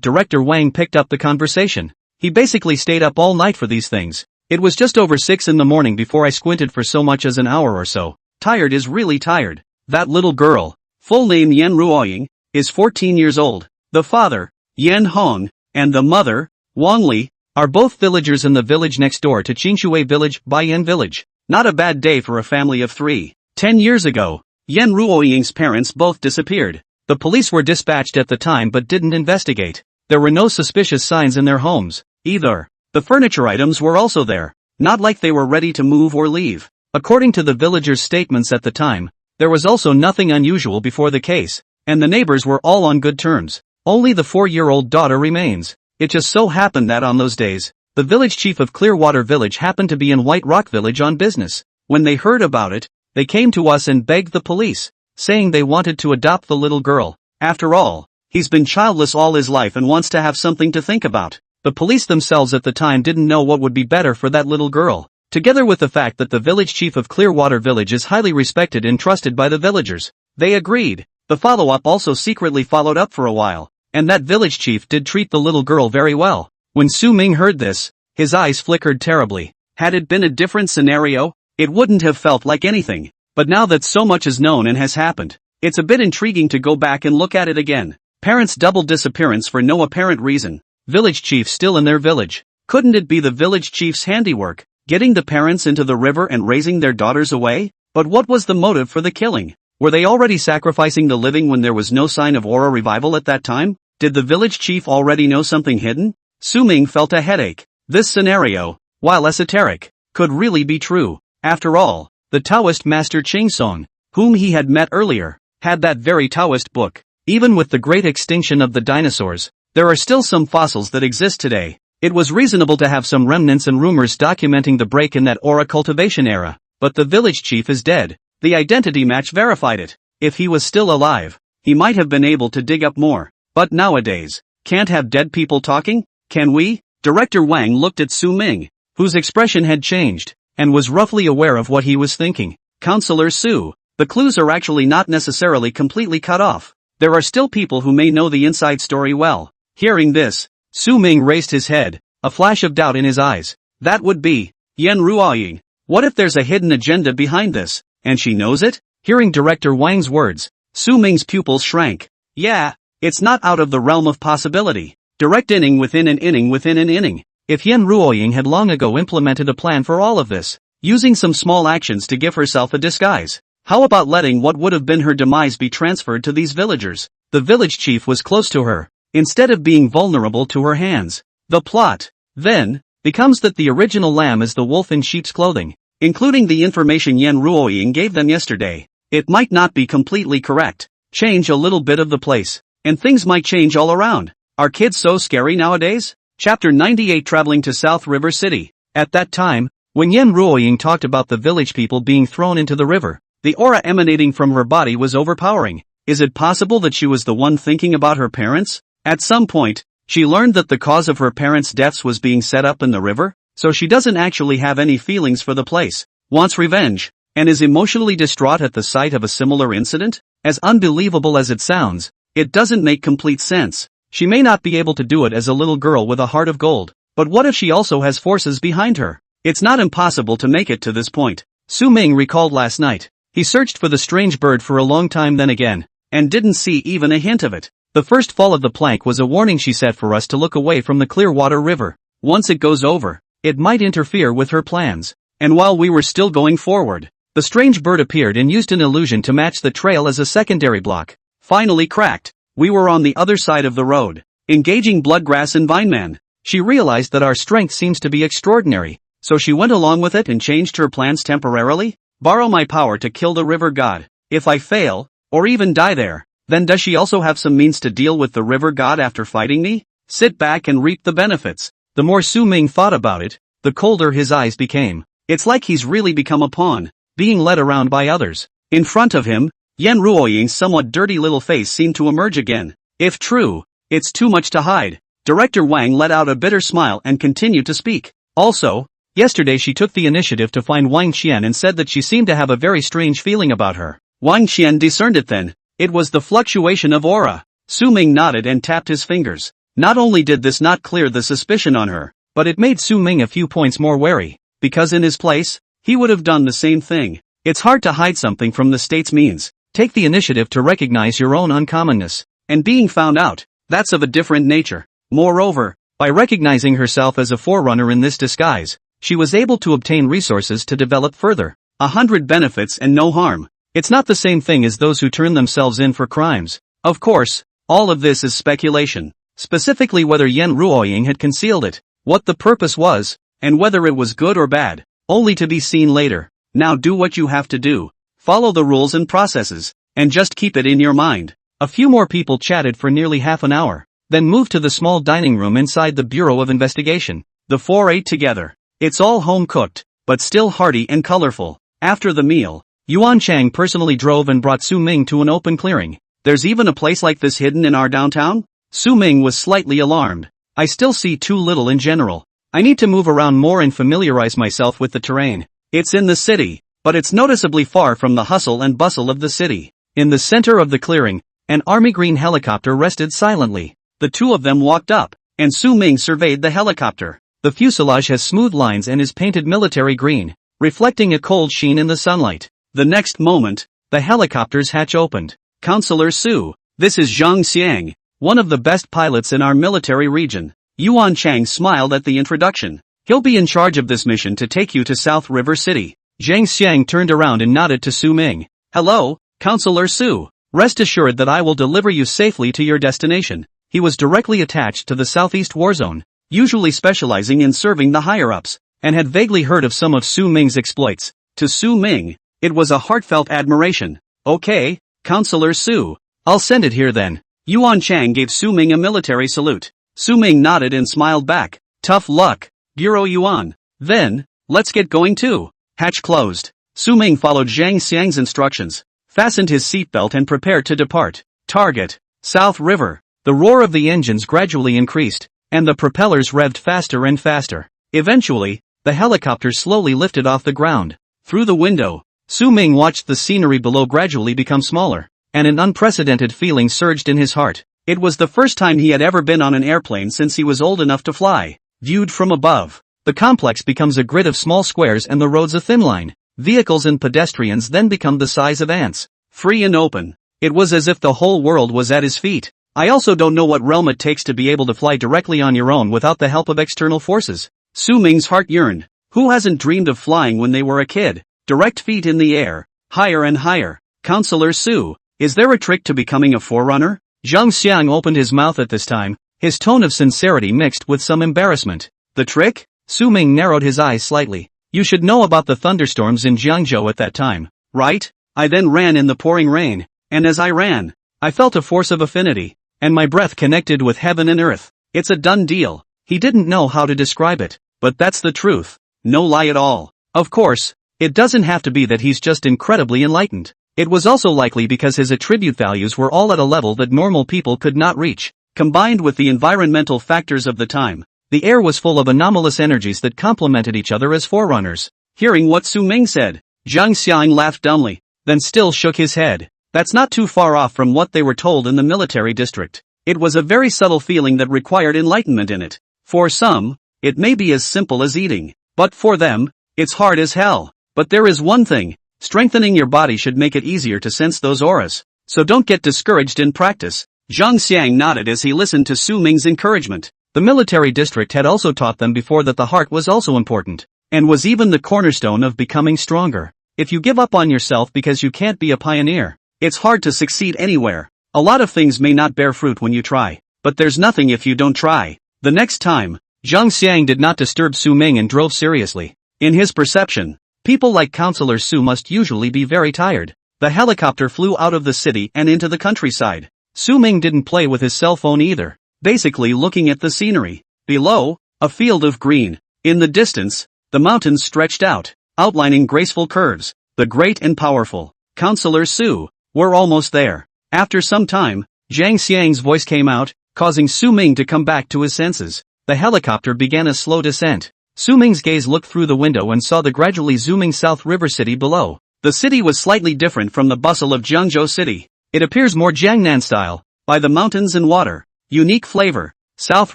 Director Wang picked up the conversation. He basically stayed up all night for these things. It was just over 6 in the morning before I squinted for so much as an hour or so. Tired is really tired. That little girl, full name Yan Ruoying, is 14 years old. The father, Yan Hong, and the mother, Wang Li, are both villagers in the village next door to Qingshui Village, Baiyan Village. Not a bad day for a family of 3. 10 years ago, Yan Ruoying's parents both disappeared. The police were dispatched at the time but didn't investigate. There were no suspicious signs in their homes, either. The furniture items were also there, not like they were ready to move or leave. According to the villagers' statements at the time, there was also nothing unusual before the case, and the neighbors were all on good terms. Only the 4-year-old daughter remains. It just so happened that on those days, the village chief of Clearwater Village happened to be in White Rock Village on business. When they heard about it, they came to us and begged the police, saying they wanted to adopt the little girl. After all, he's been childless all his life and wants to have something to think about. The police themselves at the time didn't know what would be better for that little girl. Together with the fact that the village chief of Clearwater Village is highly respected and trusted by the villagers, they agreed. The follow-up also secretly followed up for a while, and that village chief did treat the little girl very well. When Su Ming heard this, his eyes flickered terribly. Had it been a different scenario, it wouldn't have felt like anything. But now that so much is known and has happened, it's a bit intriguing to go back and look at it again. Parents' double disappearance for no apparent reason. Village chief still in their village. Couldn't it be the village chief's handiwork, getting the parents into the river and raising their daughters away? But what was the motive for the killing? Were they already sacrificing the living when there was no sign of aura revival at that time? Did the village chief already know something hidden? Su Ming felt a headache. This scenario, while esoteric, could really be true. After all, the Taoist master Ching Song, whom he had met earlier, had that very Taoist book. Even with the great extinction of the dinosaurs, there are still some fossils that exist today. It was reasonable to have some remnants and rumors documenting the break in that aura cultivation era. But the village chief is dead. The identity match verified it. If he was still alive, he might have been able to dig up more. But nowadays, can't have dead people talking? Can we? Director Wang looked at Su Ming, whose expression had changed, and was roughly aware of what he was thinking. Counselor Su, the clues are actually not necessarily completely cut off. There are still people who may know the inside story well. Hearing this, Su Ming raised his head, a flash of doubt in his eyes. That would be Yan Ruoying. What if there's a hidden agenda behind this, and she knows it? Hearing Director Wang's words, Su Ming's pupils shrank. Yeah, it's not out of the realm of possibility. Direct inning within an inning within an inning. If Yan Ruoying had long ago implemented a plan for all of this, using some small actions to give herself a disguise, How about letting what would have been her demise be transferred to these villagers? The village chief was close to her, instead of being vulnerable to her hands. The plot, then, becomes that the original lamb is the wolf in sheep's clothing, including the information Yen Ruoying gave them yesterday. It might not be completely correct. Change a little bit of the place, and things might change all around. Are kids so scary nowadays? Chapter 98 Traveling to South River City. At that time, when Yen Ruoying talked about the village people being thrown into the river, the aura emanating from her body was overpowering. Is it possible that she was the one thinking about her parents? At some point, she learned that the cause of her parents' deaths was being set up in the river, so she doesn't actually have any feelings for the place, wants revenge, and is emotionally distraught at the sight of a similar incident? As unbelievable as it sounds, it doesn't make complete sense. She may not be able to do it as a little girl with a heart of gold, but what if she also has forces behind her? It's not impossible to make it to this point. Su Ming recalled last night. He searched for the strange bird for a long time then again, and didn't see even a hint of it. The first fall of the plank was a warning she set for us to look away from the Clearwater River. Once it goes over, it might interfere with her plans. And while we were still going forward, the strange bird appeared and used an illusion to match the trail as a secondary block. Finally cracked. We were on the other side of the road, engaging Bloodgrass and Vineman. She realized that our strength seems to be extraordinary, so she went along with it and changed her plans temporarily. Borrow my power to kill the river god. If I fail, or even die there, then does she also have some means to deal with the river god after fighting me? Sit back and reap the benefits. The more Su Ming thought about it, the colder his eyes became. It's like he's really become a pawn, being led around by others. In front of him, Yen Ruoying's somewhat dirty little face seemed to emerge again. If true, it's too much to hide. Director Wang let out a bitter smile and continued to speak. Also, yesterday she took the initiative to find Wang Qian and said that she seemed to have a very strange feeling about her. Wang Qian discerned it then. It was the fluctuation of aura. Su Ming nodded and tapped his fingers. Not only did this not clear the suspicion on her, but it made Su Ming a few points more wary, because in his place, he would have done the same thing. It's hard to hide something from the state's means. Take the initiative to recognize your own uncommonness. And being found out, that's of a different nature. Moreover, by recognizing herself as a forerunner in this disguise, she was able to obtain resources to develop further. 100 benefits and no harm. It's not the same thing as those who turn themselves in for crimes. Of course, all of this is speculation. Specifically whether Yen Ruoying had concealed it, what the purpose was, and whether it was good or bad, only to be seen later. Now do what you have to do. Follow the rules and processes, and just keep it in your mind. A few more people chatted for nearly half an hour, then moved to the small dining room inside the Bureau of Investigation. The four ate together. It's all home-cooked, but still hearty and colorful. After the meal, Yuan Chang personally drove and brought Su Ming to an open clearing. There's even a place like this hidden in our downtown? Su Ming was slightly alarmed. I still see too little in general. I need to move around more and familiarize myself with the terrain. It's in the city, but it's noticeably far from the hustle and bustle of the city. In the center of the clearing, an army green helicopter rested silently. The two of them walked up, and Su Ming surveyed the helicopter. The fuselage has smooth lines and is painted military green, reflecting a cold sheen in the sunlight. The next moment, the helicopter's hatch opened. Counselor Su, this is Zhang Xiang, one of the best pilots in our military region. Yuan Chang smiled at the introduction. He'll be in charge of this mission to take you to South River City. Zhang Xiang turned around and nodded to Su Ming. Hello, Counselor Su. Rest assured that I will deliver you safely to your destination. He was directly attached to the Southeast War Zone, usually specializing in serving the higher-ups, and had vaguely heard of some of Su Ming's exploits. To Su Ming, it was a heartfelt admiration. Okay, Counselor Su. I'll send it here then. Yuan Chang gave Su Ming a military salute. Su Ming nodded and smiled back. Tough luck, Bureau Yuan. Then, let's get going too. Hatch closed. Su Ming followed Zhang Xiang's instructions, fastened his seatbelt and prepared to depart. Target, South River. The roar of the engines gradually increased, and the propellers revved faster and faster. Eventually, the helicopter slowly lifted off the ground. Through the window, Su Ming watched the scenery below gradually become smaller, and an unprecedented feeling surged in his heart. It was the first time he had ever been on an airplane since he was old enough to fly. Viewed from above, the complex becomes a grid of small squares and the roads a thin line. Vehicles and pedestrians then become the size of ants. Free and open. It was as if the whole world was at his feet. I also don't know what realm it takes to be able to fly directly on your own without the help of external forces. Su Ming's heart yearned. Who hasn't dreamed of flying when they were a kid? Direct feet in the air, higher and higher. Counselor Su, is there a trick to becoming a forerunner? Zhang Xiang opened his mouth at this time, his tone of sincerity mixed with some embarrassment. The trick? Su Ming narrowed his eyes slightly. You should know about the thunderstorms in Jiangzhou at that time, right? I then ran in the pouring rain, and as I ran, I felt a force of affinity, and my breath connected with heaven and earth. It's a done deal. He didn't know how to describe it, but that's the truth. No lie at all. Of course, it doesn't have to be that he's just incredibly enlightened. It was also likely because his attribute values were all at a level that normal people could not reach. Combined with the environmental factors of the time, the air was full of anomalous energies that complemented each other as forerunners. Hearing what Su Ming said, Zhang Xiang laughed dumbly, then still shook his head. That's not too far off from what they were told in the military district. It was a very subtle feeling that required enlightenment in it. For some, it may be as simple as eating, but for them, it's hard as hell. But there is one thing. Strengthening your body should make it easier to sense those auras. So don't get discouraged in practice. Zhang Xiang nodded as he listened to Su Ming's encouragement. The military district had also taught them before that the heart was also important, and was even the cornerstone of becoming stronger. If you give up on yourself because you can't be a pioneer, it's hard to succeed anywhere. A lot of things may not bear fruit when you try, but there's nothing if you don't try. The next time, Zhang Xiang did not disturb Su Ming and drove seriously. In his perception, people like Counselor Su must usually be very tired. The helicopter flew out of the city and into the countryside. Su Ming didn't play with his cell phone either, basically looking at the scenery. Below, a field of green. In the distance, the mountains stretched out, outlining graceful curves. The great and powerful Counselor Su were almost there. After some time, Zhang Xiang's voice came out, causing Su Ming to come back to his senses. The helicopter began a slow descent. Su Ming's gaze looked through the window and saw the gradually zooming South River City below. The city was slightly different from the bustle of Jiangzhou City. It appears more Jiangnan style, by the mountains and water. Unique flavor. South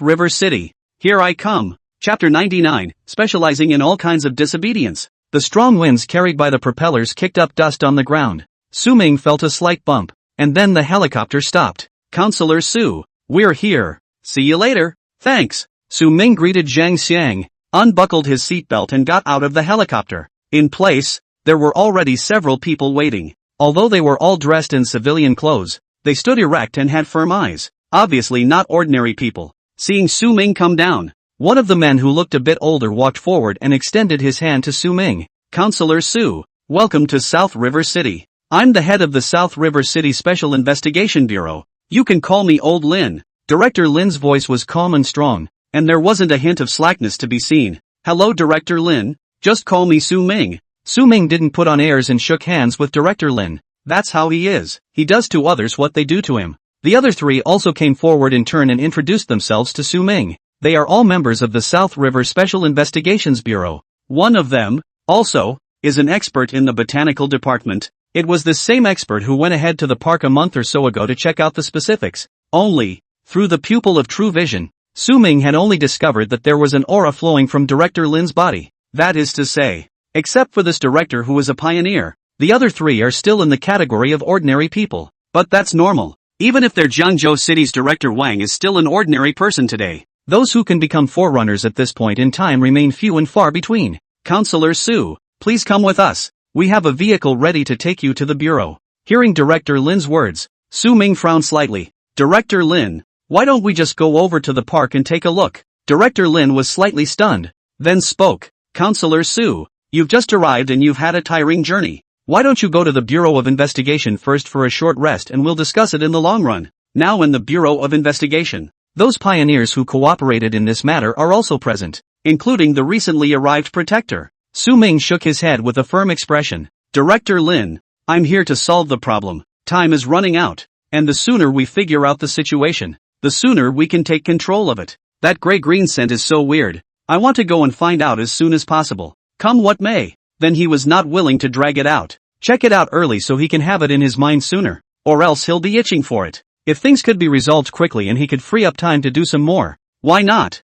River City. Here I come. Chapter 99, specializing in all kinds of disobedience. The strong winds carried by the propellers kicked up dust on the ground. Su Ming felt a slight bump, and then the helicopter stopped. Counselor Su, we're here. See you later. Thanks. Su Ming greeted Zhang Xiang, unbuckled his seatbelt and got out of the helicopter. In place, there were already several people waiting. Although they were all dressed in civilian clothes, they stood erect and had firm eyes. Obviously not ordinary people. Seeing Su Ming come down, one of the men who looked a bit older walked forward and extended his hand to Su Ming. Counselor Su, welcome to South River City. I'm the head of the South River City Special Investigation Bureau. You can call me Old Lin. Director Lin's voice was calm and strong, and there wasn't a hint of slackness to be seen. Hello Director Lin, just call me Su Ming. Su Ming didn't put on airs and shook hands with Director Lin. That's how he is. He does to others what they do to him. The other three also came forward in turn and introduced themselves to Su Ming. They are all members of the South River Special Investigations Bureau. One of them, also, is an expert in the botanical department. It was this same expert who went ahead to the park a month or so ago to check out the specifics. Only, through the pupil of true vision, Su Ming had only discovered that there was an aura flowing from Director Lin's body. That is to say, except for this director who is a pioneer, the other three are still in the category of ordinary people. But that's normal. Even if their Jiangzhou City's Director Wang is still an ordinary person today, those who can become forerunners at this point in time remain few and far between. Counselor Su, please come with us. We have a vehicle ready to take you to the bureau. Hearing Director Lin's words, Su Ming frowned slightly. Director Lin, why don't we just go over to the park and take a look? Director Lin was slightly stunned, then spoke. Counselor Su, you've just arrived and you've had a tiring journey. Why don't you go to the Bureau of Investigation first for a short rest and we'll discuss it in the long run. Now in the Bureau of Investigation, those pioneers who cooperated in this matter are also present, including the recently arrived protector. Su Ming shook his head with a firm expression. Director Lin, I'm here to solve the problem. Time is running out, and the sooner we figure out the situation, the sooner we can take control of it. That gray-green scent is so weird. I want to go and find out as soon as possible. Come what may. Then he was not willing to drag it out. Check it out early so he can have it in his mind sooner, or else he'll be itching for it. If things could be resolved quickly and he could free up time to do some more, why not?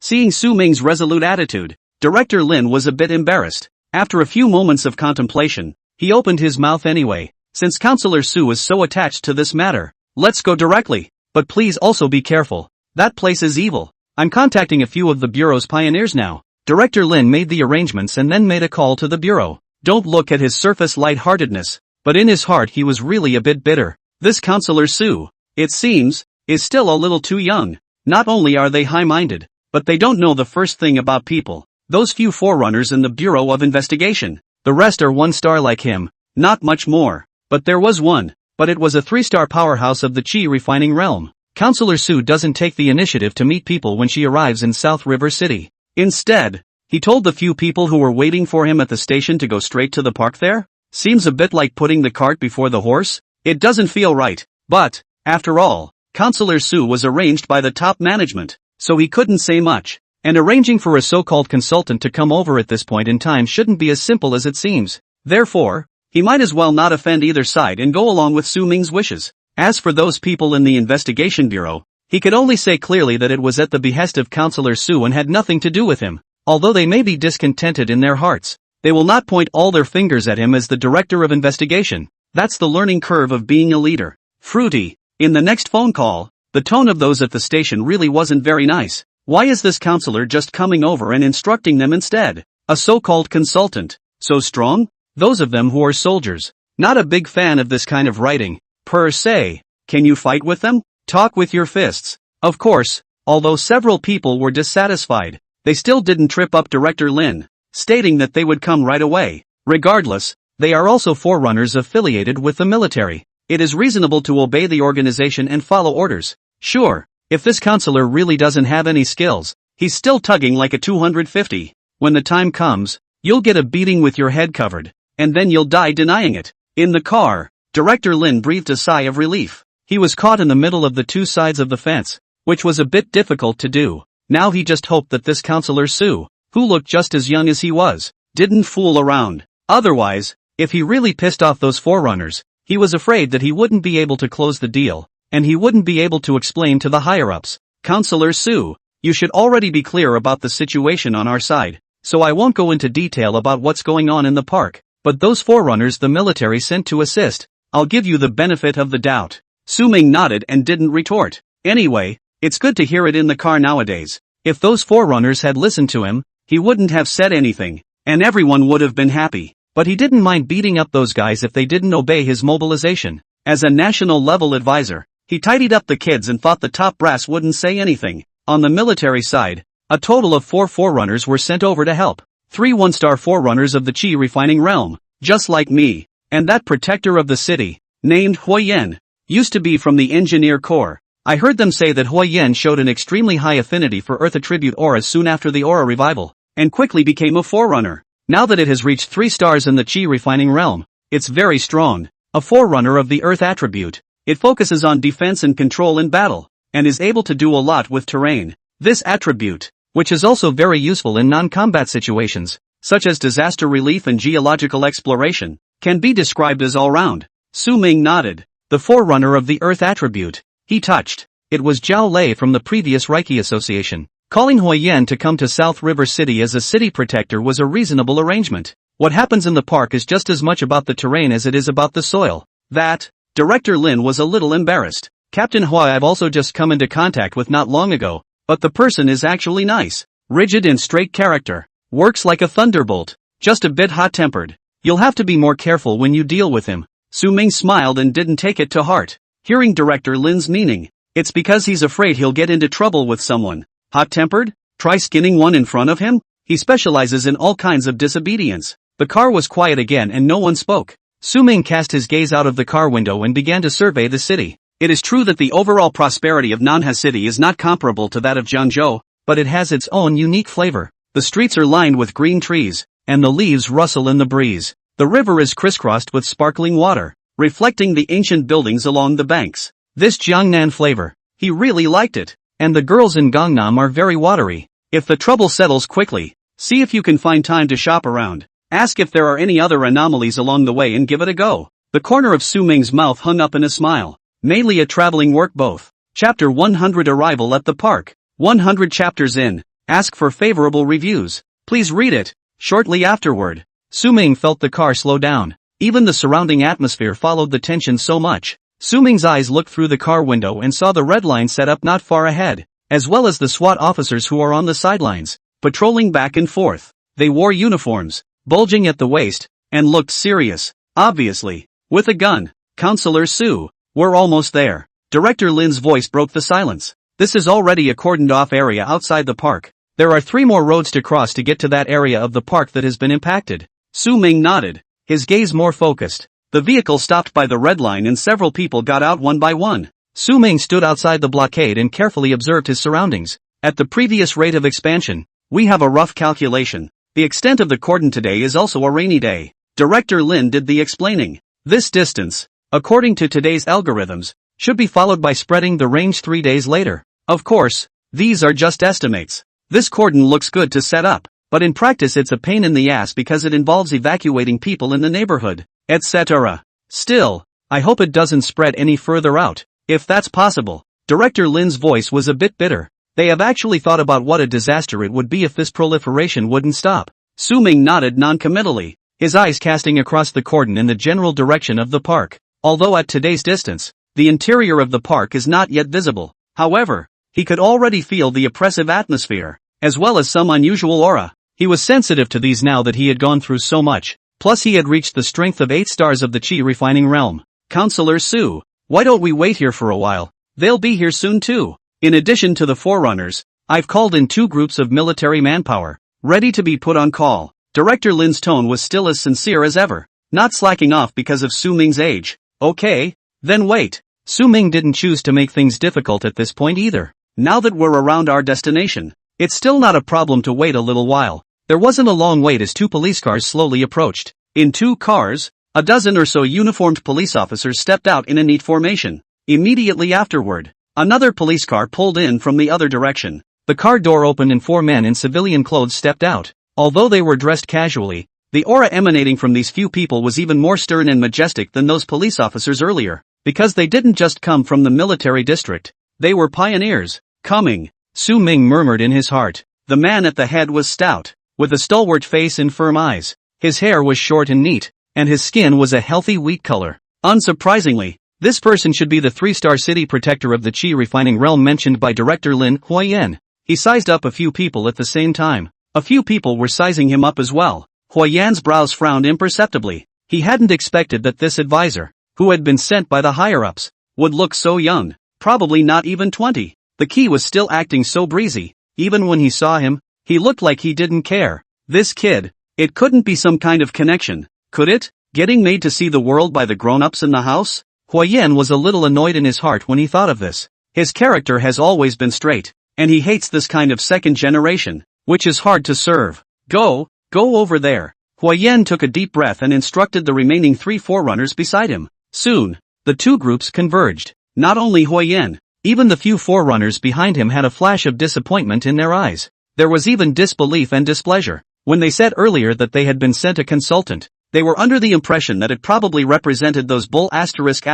Seeing Su Ming's resolute attitude, Director Lin was a bit embarrassed. After a few moments of contemplation, he opened his mouth anyway. Since Counselor Su is so attached to this matter, let's go directly. But please also be careful. That place is evil. I'm contacting a few of the Bureau's pioneers now. Director Lin made the arrangements and then made a call to the Bureau. Don't look at his surface lightheartedness, but in his heart he was really a bit bitter. This Counselor Su, it seems, is still a little too young. Not only are they high-minded, but they don't know the first thing about people. Those few forerunners in the Bureau of Investigation. The rest are 1-star like him, not much more. But there was one, but it was a 3-star powerhouse of the Qi refining realm. Counselor Su doesn't take the initiative to meet people when she arrives in South River City. Instead, he told the few people who were waiting for him at the station to go straight to the park there. Seems a bit like putting the cart before the horse. It doesn't feel right. But, after all, Counselor Su was arranged by the top management, so he couldn't say much. And arranging for a so-called consultant to come over at this point in time shouldn't be as simple as it seems. Therefore, he might as well not offend either side and go along with Su Ming's wishes. As for those people in the investigation bureau, he could only say clearly that it was at the behest of Counselor Su and had nothing to do with him. Although they may be discontented in their hearts, they will not point all their fingers at him as the director of investigation. That's the learning curve of being a leader. Fruity. In the next phone call, the tone of those at the station really wasn't very nice. Why is this counselor just coming over and instructing them instead? A so-called consultant. So strong? Those of them who are soldiers. Not a big fan of this kind of writing, per se. Can you fight with them? Talk with your fists. Of course, although several people were dissatisfied, they still didn't trip up Director Lin, stating that they would come right away. Regardless, they are also forerunners affiliated with the military. It is reasonable to obey the organization and follow orders. Sure, if this counselor really doesn't have any skills, he's still tugging like a 250. When the time comes, you'll get a beating with your head covered, and then you'll die denying it. In the car, Director Lin breathed a sigh of relief. He was caught in the middle of the two sides of the fence, which was a bit difficult to do. Now he just hoped that this Counselor Su, who looked just as young as he was, didn't fool around. Otherwise, if he really pissed off those forerunners, he was afraid that he wouldn't be able to close the deal, and he wouldn't be able to explain to the higher-ups. Counselor Su, you should already be clear about the situation on our side, so I won't go into detail about what's going on in the park, but those forerunners the military sent to assist, I'll give you the benefit of the doubt. Su Ming nodded and didn't retort. Anyway, it's good to hear it in the car nowadays. If those forerunners had listened to him, he wouldn't have said anything, and everyone would have been happy. But he didn't mind beating up those guys if they didn't obey his mobilization. As a national-level advisor, he tidied up the kids and thought the top brass wouldn't say anything. On the military side, a total of 4 forerunners were sent over to help. 3 1-star forerunners of the Qi refining realm, just like me. And that protector of the city, named Huoyen, used to be from the engineer corps. I heard them say that Huoyen showed an extremely high affinity for Earth attribute auras soon after the aura revival, and quickly became a forerunner. Now that it has reached 3 stars in the Qi refining realm, it's very strong. A forerunner of the Earth attribute. It focuses on defense and control in battle, and is able to do a lot with terrain. This attribute, which is also very useful in non-combat situations, such as disaster relief and geological exploration, can be described as all-round. Su Ming nodded. The forerunner of the Earth attribute. He touched. It was Zhao Lei from the previous Reiki Association. Calling Huoyen to come to South River City as a city protector was a reasonable arrangement. What happens in the park is just as much about the terrain as it is about the soil. That, Director Lin was a little embarrassed. Captain Hua I've also just come into contact with not long ago, but the person is actually nice. Rigid and straight character. Works like a thunderbolt. Just a bit hot-tempered. You'll have to be more careful when you deal with him. Su Ming smiled and didn't take it to heart. Hearing Director Lin's meaning, it's because he's afraid he'll get into trouble with someone. Hot-tempered? Try skinning one in front of him? He specializes in all kinds of disobedience. The car was quiet again and no one spoke. Su Ming cast his gaze out of the car window and began to survey the city. It is true that the overall prosperity of Nanha City is not comparable to that of Jiangzhou, but it has its own unique flavor. The streets are lined with green trees, and the leaves rustle in the breeze. The river is crisscrossed with sparkling water, reflecting the ancient buildings along the banks. This Jiangnan flavor, he really liked it. And the girls in Gangnam are very watery. If the trouble settles quickly, see if you can find time to shop around. Ask if there are any other anomalies along the way and give it a go. The corner of Su Ming's mouth hung up in a smile. Mainly a traveling work both. Chapter 100 Arrival at the Park. 100 chapters in. Ask for favorable reviews. Please read it. Shortly afterward, Su Ming felt the car slow down. Even the surrounding atmosphere followed the tension so much. Su Ming's eyes looked through the car window and saw the red line set up not far ahead, as well as the SWAT officers who are on the sidelines, patrolling back and forth. They wore uniforms, bulging at the waist, and looked serious, obviously, with a gun. Counselor Su, we're almost there. Director Lin's voice broke the silence. This is already a cordoned-off area outside the park. There are 3 more roads to cross to get to that area of the park that has been impacted. Su Ming nodded, his gaze more focused. The vehicle stopped by the red line and several people got out one by one. Su Ming stood outside the blockade and carefully observed his surroundings. At the previous rate of expansion, we have a rough calculation. The extent of the cordon today is also a rainy day. Director Lin did the explaining. This distance, according to today's algorithms, should be followed by spreading the range 3 days later. Of course, these are just estimates. This cordon looks good to set up, but in practice it's a pain in the ass because it involves evacuating people in the neighborhood, etc. Still, I hope it doesn't spread any further out, if that's possible. Director Lin's voice was a bit bitter. They have actually thought about what a disaster it would be if this proliferation wouldn't stop. Su Ming nodded non-committally, his eyes casting across the cordon in the general direction of the park. Although at today's distance, the interior of the park is not yet visible. However, he could already feel the oppressive atmosphere, as well as some unusual aura. He was sensitive to these now that he had gone through so much, plus he had reached the strength of 8 stars of the Qi refining realm. Counselor Su, why don't we wait here for a while? They'll be here soon too. In addition to the forerunners, I've called in 2 groups of military manpower, ready to be put on call. Director Lin's tone was still as sincere as ever, not slacking off because of Su Ming's age. Okay, then wait. Su Ming didn't choose to make things difficult at this point either. Now that we're around our destination, it's still not a problem to wait a little while. There wasn't a long wait as 2 police cars slowly approached. In 2 cars, a dozen or so uniformed police officers stepped out in a neat formation. Immediately afterward, another police car pulled in from the other direction. The car door opened and 4 men in civilian clothes stepped out. Although they were dressed casually, the aura emanating from these few people was even more stern and majestic than those police officers earlier, because they didn't just come from the military district. They were pioneers. Coming, Su Ming murmured in his heart. The man at the head was stout, with a stalwart face and firm eyes. His hair was short and neat, and his skin was a healthy wheat color. Unsurprisingly, this person should be the 3-star city protector of the Qi refining realm mentioned by Director Lin Huiyan. He sized up a few people at the same time. A few people were sizing him up as well. Huiyan's brows frowned imperceptibly. He hadn't expected that this advisor, who had been sent by the higher-ups, would look so young, probably not even 20. The Qi was still acting so breezy. Even when he saw him, he looked like he didn't care. This kid, it couldn't be some kind of connection, could it? Getting made to see the world by the grown-ups in the house? Huiyan was a little annoyed in his heart when he thought of this. His character has always been straight, and he hates this kind of second generation, which is hard to serve. Go over there. Huiyan took a deep breath and instructed the remaining 3 forerunners beside him. Soon, the 2 groups converged. Not only Huiyan, even the few forerunners behind him had a flash of disappointment in their eyes. There was even disbelief and displeasure. When they said earlier that they had been sent a consultant, they were under the impression that it probably represented those bull experts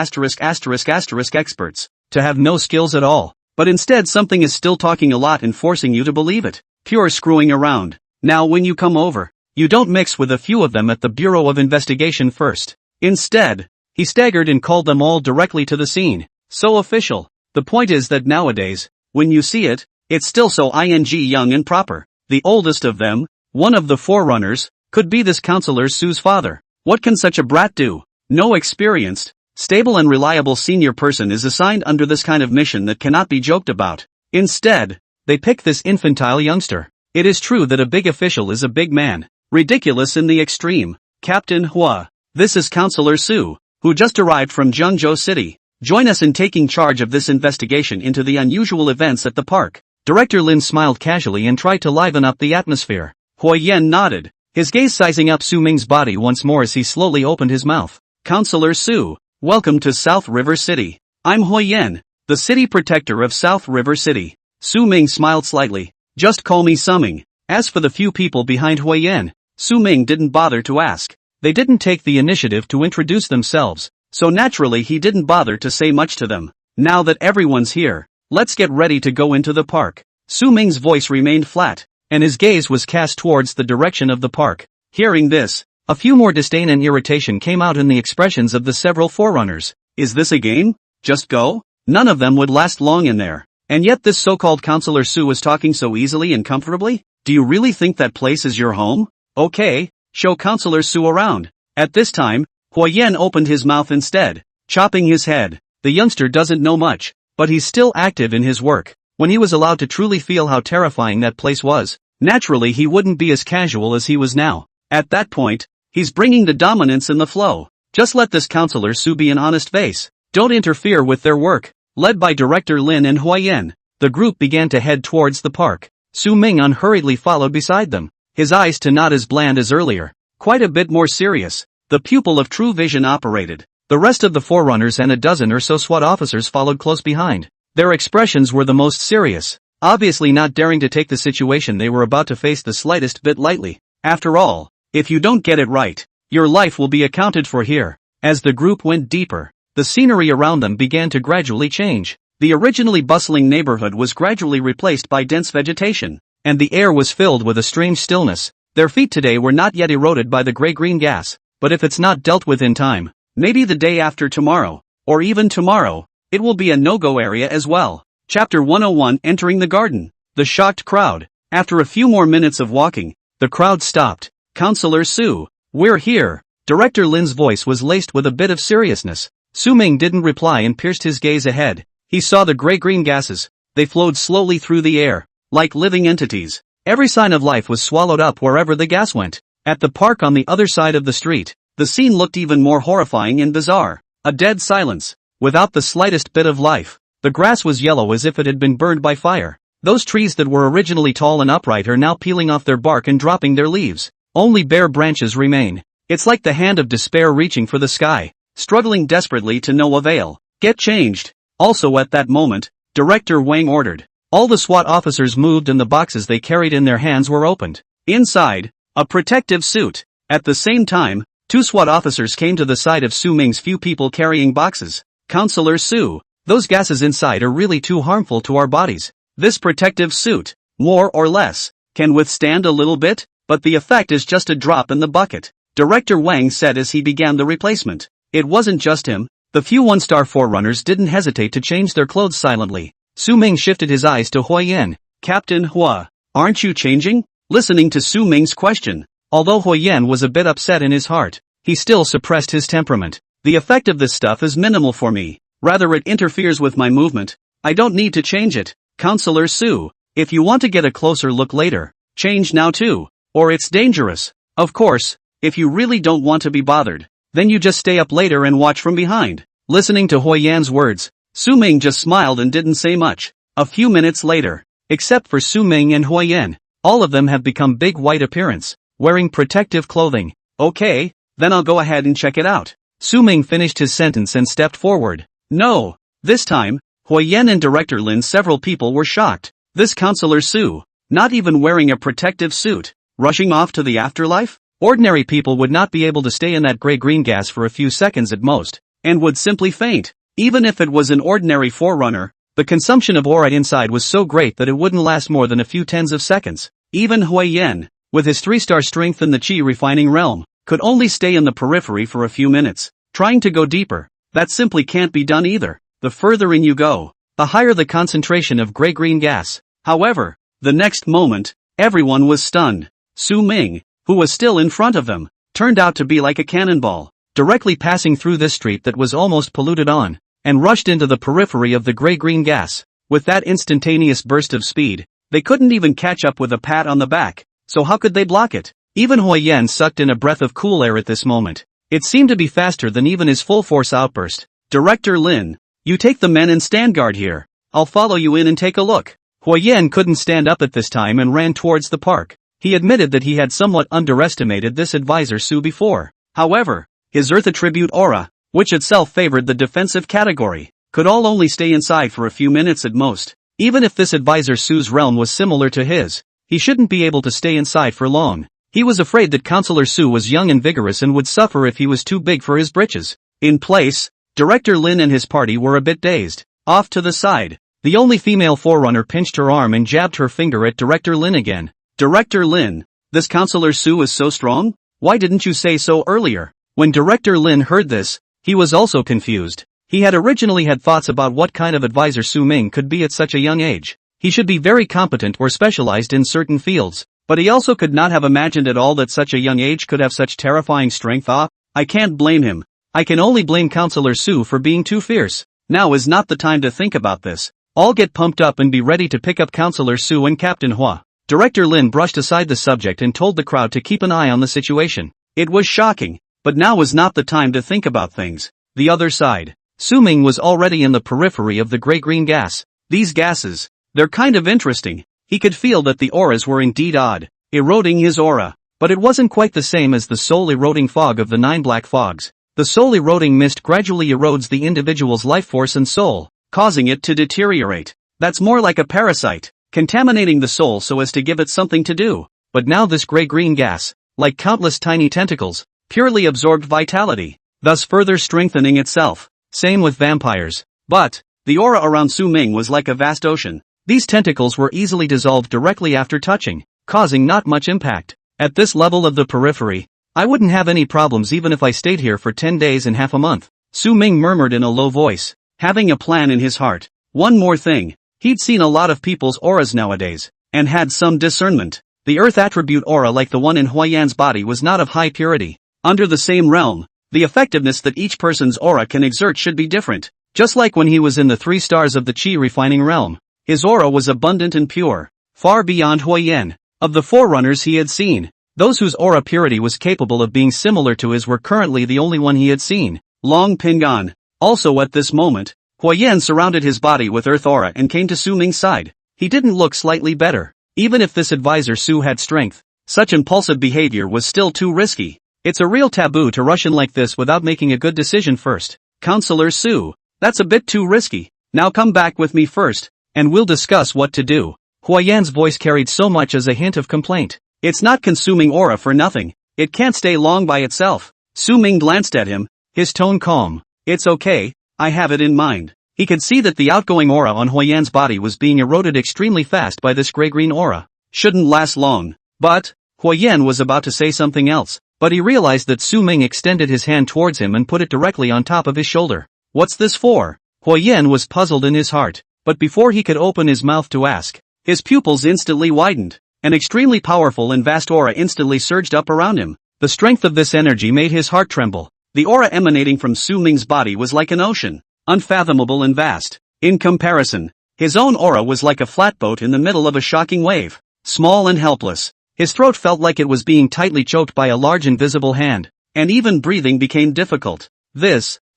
to have no skills at all. But instead something is still talking a lot and forcing you to believe it. Pure screwing around. Now when you come over, you don't mix with a few of them at the Bureau of Investigation first. Instead, he staggered and called them all directly to the scene. So official. The point is that nowadays, when you see it, it's still so young and proper. The oldest of them, one of the forerunners, could be this Counselor Su's father. What can such a brat do? No experienced, stable and reliable senior person is assigned under this kind of mission that cannot be joked about. Instead, they pick this infantile youngster. It is true that a big official is a big man. Ridiculous in the extreme. Captain Hua, this is Counselor Su, who just arrived from Zhengzhou City. Join us in taking charge of this investigation into the unusual events at the park. Director Lin smiled casually and tried to liven up the atmosphere. Huiyan nodded, his gaze sizing up Su Ming's body once more as he slowly opened his mouth. Counselor Su, welcome to South River City. I'm Huiyan, the city protector of South River City. Su Ming smiled slightly. Just call me Summing. As for the few people behind Huiyan, Su Ming didn't bother to ask. They didn't take the initiative to introduce themselves, so naturally he didn't bother to say much to them. Now that everyone's here, let's get ready to go into the park. Su Ming's voice remained flat, and his gaze was cast towards the direction of the park. Hearing this, a few more disdain and irritation came out in the expressions of the several forerunners. Is this a game? Just go? None of them would last long in there. And yet this so-called Counselor Su was talking so easily and comfortably? Do you really think that place is your home? Okay, show Counselor Su around. At this time, Huayan opened his mouth instead, chopping his head. The youngster doesn't know much, but he's still active in his work. When he was allowed to truly feel how terrifying that place was, naturally he wouldn't be as casual as he was now. At that point, he's bringing the dominance in the flow. Just let this counselor Su be an honest face. Don't interfere with their work. Led by Director Lin and Huayan, the group began to head towards the park. Su Ming unhurriedly followed beside them, his eyes not as bland as earlier, quite a bit more serious. The pupil of true vision operated. The rest of the forerunners and a dozen or so SWAT officers followed close behind. Their expressions were the most serious, obviously not daring to take the situation they were about to face the slightest bit lightly. After all, if you don't get it right, your life will be accounted for here. As the group went deeper, the scenery around them began to gradually change. The originally bustling neighborhood was gradually replaced by dense vegetation, and the air was filled with a strange stillness. Their feet today were not yet eroded by the gray-green gas, but if it's not dealt with in time, maybe the day after tomorrow, or even tomorrow, it will be a no-go area as well. Chapter 101. Entering the garden. The shocked crowd. After a few more minutes of walking, the crowd stopped. Counselor Su, we're here. Director Lin's voice was laced with a bit of seriousness. Su Ming didn't reply and pierced his gaze ahead. He saw the gray-green gases. They flowed slowly through the air, like living entities. Every sign of life was swallowed up wherever the gas went. At the park on the other side of the street, the scene looked even more horrifying and bizarre. A dead silence, without the slightest bit of life. The grass was yellow as if it had been burned by fire. Those trees that were originally tall and upright are now peeling off their bark and dropping their leaves. Only bare branches remain. It's like the hand of despair reaching for the sky, struggling desperately to no avail. Get changed. Also at that moment, Director Wang ordered. All the SWAT officers moved and the boxes they carried in their hands were opened. Inside, a protective suit. At the same time, 2 SWAT officers came to the side of Su Ming's few people carrying boxes. Counselor Su, those gases inside are really too harmful to our bodies. This protective suit, more or less, can withstand a little bit, but the effect is just a drop in the bucket. Director Wang said as he began the replacement. It wasn't just him. The few one-star forerunners didn't hesitate to change their clothes silently. Su Ming shifted his eyes to Huayan. Captain Hua, aren't you changing? Listening to Su Ming's question, although Huayan was a bit upset in his heart, he still suppressed his temperament. The effect of this stuff is minimal for me. Rather it interferes with my movement. I don't need to change it. Counselor Su, if you want to get a closer look later, change now too, or it's dangerous. Of course, if you really don't want to be bothered, then you just stay up later and watch from behind. Listening to Huayan's words, Su Ming just smiled and didn't say much. A few minutes later, except for Su Ming and Huayan, all of them have become big white appearance, wearing protective clothing. Okay, then I'll go ahead and check it out. Su Ming finished his sentence and stepped forward. No. This time, Huayan and Director Lin several people were shocked. This Counselor Su, not even wearing a protective suit, rushing off to the afterlife? Ordinary people would not be able to stay in that gray-green gas for a few seconds at most, and would simply faint. Even if it was an ordinary forerunner, the consumption of aura inside was so great that it wouldn't last more than a few tens of seconds. Even Huayan, with his 3-star strength in the chi refining realm, could only stay in the periphery for a few minutes. Trying to go deeper, that simply can't be done either. The further in you go, the higher the concentration of gray-green gas. However, the next moment, everyone was stunned. Su Ming, who was still in front of them, turned out to be like a cannonball, directly passing through this street that was almost polluted on, and rushed into the periphery of the gray-green gas. With that instantaneous burst of speed, they couldn't even catch up with a pat on the back, so how could they block it? Even Huayan sucked in a breath of cool air at this moment. It seemed to be faster than even his full-force outburst. Director Lin, you take the men and stand guard here. I'll follow you in and take a look. Huayan couldn't stand up at this time and ran towards the park. He admitted that he had somewhat underestimated this advisor Su before. However, his Earth attribute aura, which itself favored the defensive category, could all only stay inside for a few minutes at most. Even if this advisor Su's realm was similar to his, he shouldn't be able to stay inside for long. He was afraid that Counselor Su was young and vigorous and would suffer if he was too big for his britches. In place, Director Lin and his party were a bit dazed. Off to the side, the only female forerunner pinched her arm and jabbed her finger at Director Lin again. Director Lin, this Counselor Su is so strong? Why didn't you say so earlier? When Director Lin heard this, he was also confused. He had originally had thoughts about what kind of advisor Su Ming could be at such a young age. He should be very competent or specialized in certain fields, but he also could not have imagined at all that such a young age could have such terrifying strength. I can't blame him. I can only blame Counselor Su for being too fierce. Now is not the time to think about this. All get pumped up and be ready to pick up Counselor Su and Captain Hua. Director Lin brushed aside the subject and told the crowd to keep an eye on the situation. It was shocking, but now was not the time to think about things. The other side. Su Ming was already in the periphery of the gray-green gas. These gases, they're kind of interesting. He could feel that the auras were indeed odd, eroding his aura. But it wasn't quite the same as the soul-eroding fog of the 9 black fogs. The soul-eroding mist gradually erodes the individual's life force and soul, causing it to deteriorate. That's more like a parasite, contaminating the soul so as to give it something to do. But now this gray-green gas, like countless tiny tentacles, purely absorbed vitality, thus further strengthening itself. Same with vampires. But the aura around Su Ming was like a vast ocean. These tentacles were easily dissolved directly after touching, causing not much impact. At this level of the periphery, I wouldn't have any problems even if I stayed here for 10 days and half a month. Su Ming murmured in a low voice, having a plan in his heart. One more thing, he'd seen a lot of people's auras nowadays, and had some discernment. The earth attribute aura like the one in Hua Yan's body was not of high purity. Under the same realm, the effectiveness that each person's aura can exert should be different. Just like when he was in the 3 stars of the Qi refining realm. His aura was abundant and pure, far beyond Hua Yan. Of the forerunners he had seen, those whose aura purity was capable of being similar to his were currently the only one he had seen. Long Pingan. Also at this moment, Hua Yan surrounded his body with earth aura and came to Su Ming's side. He didn't look slightly better. Even if this advisor Su had strength, such impulsive behavior was still too risky. It's a real taboo to rush in like this without making a good decision first. Counselor Su, that's a bit too risky. Now come back with me first, and we'll discuss what to do. Hua Yan's voice carried so much as a hint of complaint. It's not consuming aura for nothing. It can't stay long by itself. Su Ming glanced at him, his tone calm. It's okay, I have it in mind. He could see that the outgoing aura on Hua Yan's body was being eroded extremely fast by this gray-green aura. Shouldn't last long. But Hua Yan was about to say something else, but he realized that Su Ming extended his hand towards him and put it directly on top of his shoulder. What's this for? Hua Yan was puzzled in his heart, but before he could open his mouth to ask, his pupils instantly widened. An extremely powerful and vast aura instantly surged up around him. The strength of this energy made his heart tremble. The aura emanating from Su Ming's body was like an ocean, unfathomable and vast. In comparison, his own aura was like a flatboat in the middle of a shocking wave, small and helpless. His throat felt like it was being tightly choked by a large invisible hand, and even breathing became difficult.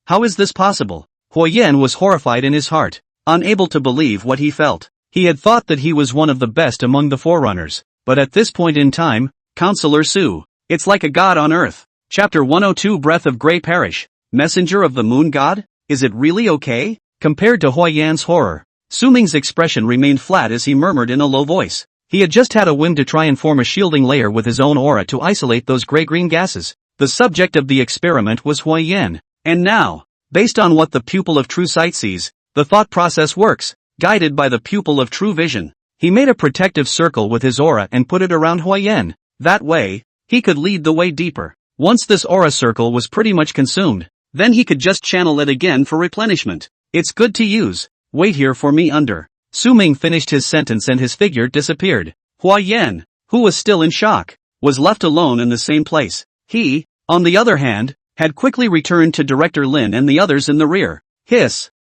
How is this possible? Hua Yan was horrified in his heart, unable to believe what he felt. He had thought that he was one of the best among the forerunners, but at this point in time, Counselor Su, it's like a god on earth. Chapter 102 Breath of Grey Parish, Messenger of the Moon God? Is it really okay? Compared to Hua Yan's horror, Su Ming's expression remained flat as he murmured in a low voice. He had just had a whim to try and form a shielding layer with his own aura to isolate those gray-green gases. The subject of the experiment was Hua Yan, and now, based on what the pupil of true sight sees, the thought process works. Guided by the pupil of true vision, he made a protective circle with his aura and put it around Hua Yan. That way, he could lead the way deeper. Once this aura circle was pretty much consumed, then he could just channel it again for replenishment. It's good to use. Wait here for me under. Su Ming finished his sentence and his figure disappeared. Hua Yan, who was still in shock, was left alone in the same place. He, on the other hand, had quickly returned to Director Lin and the others in the rear.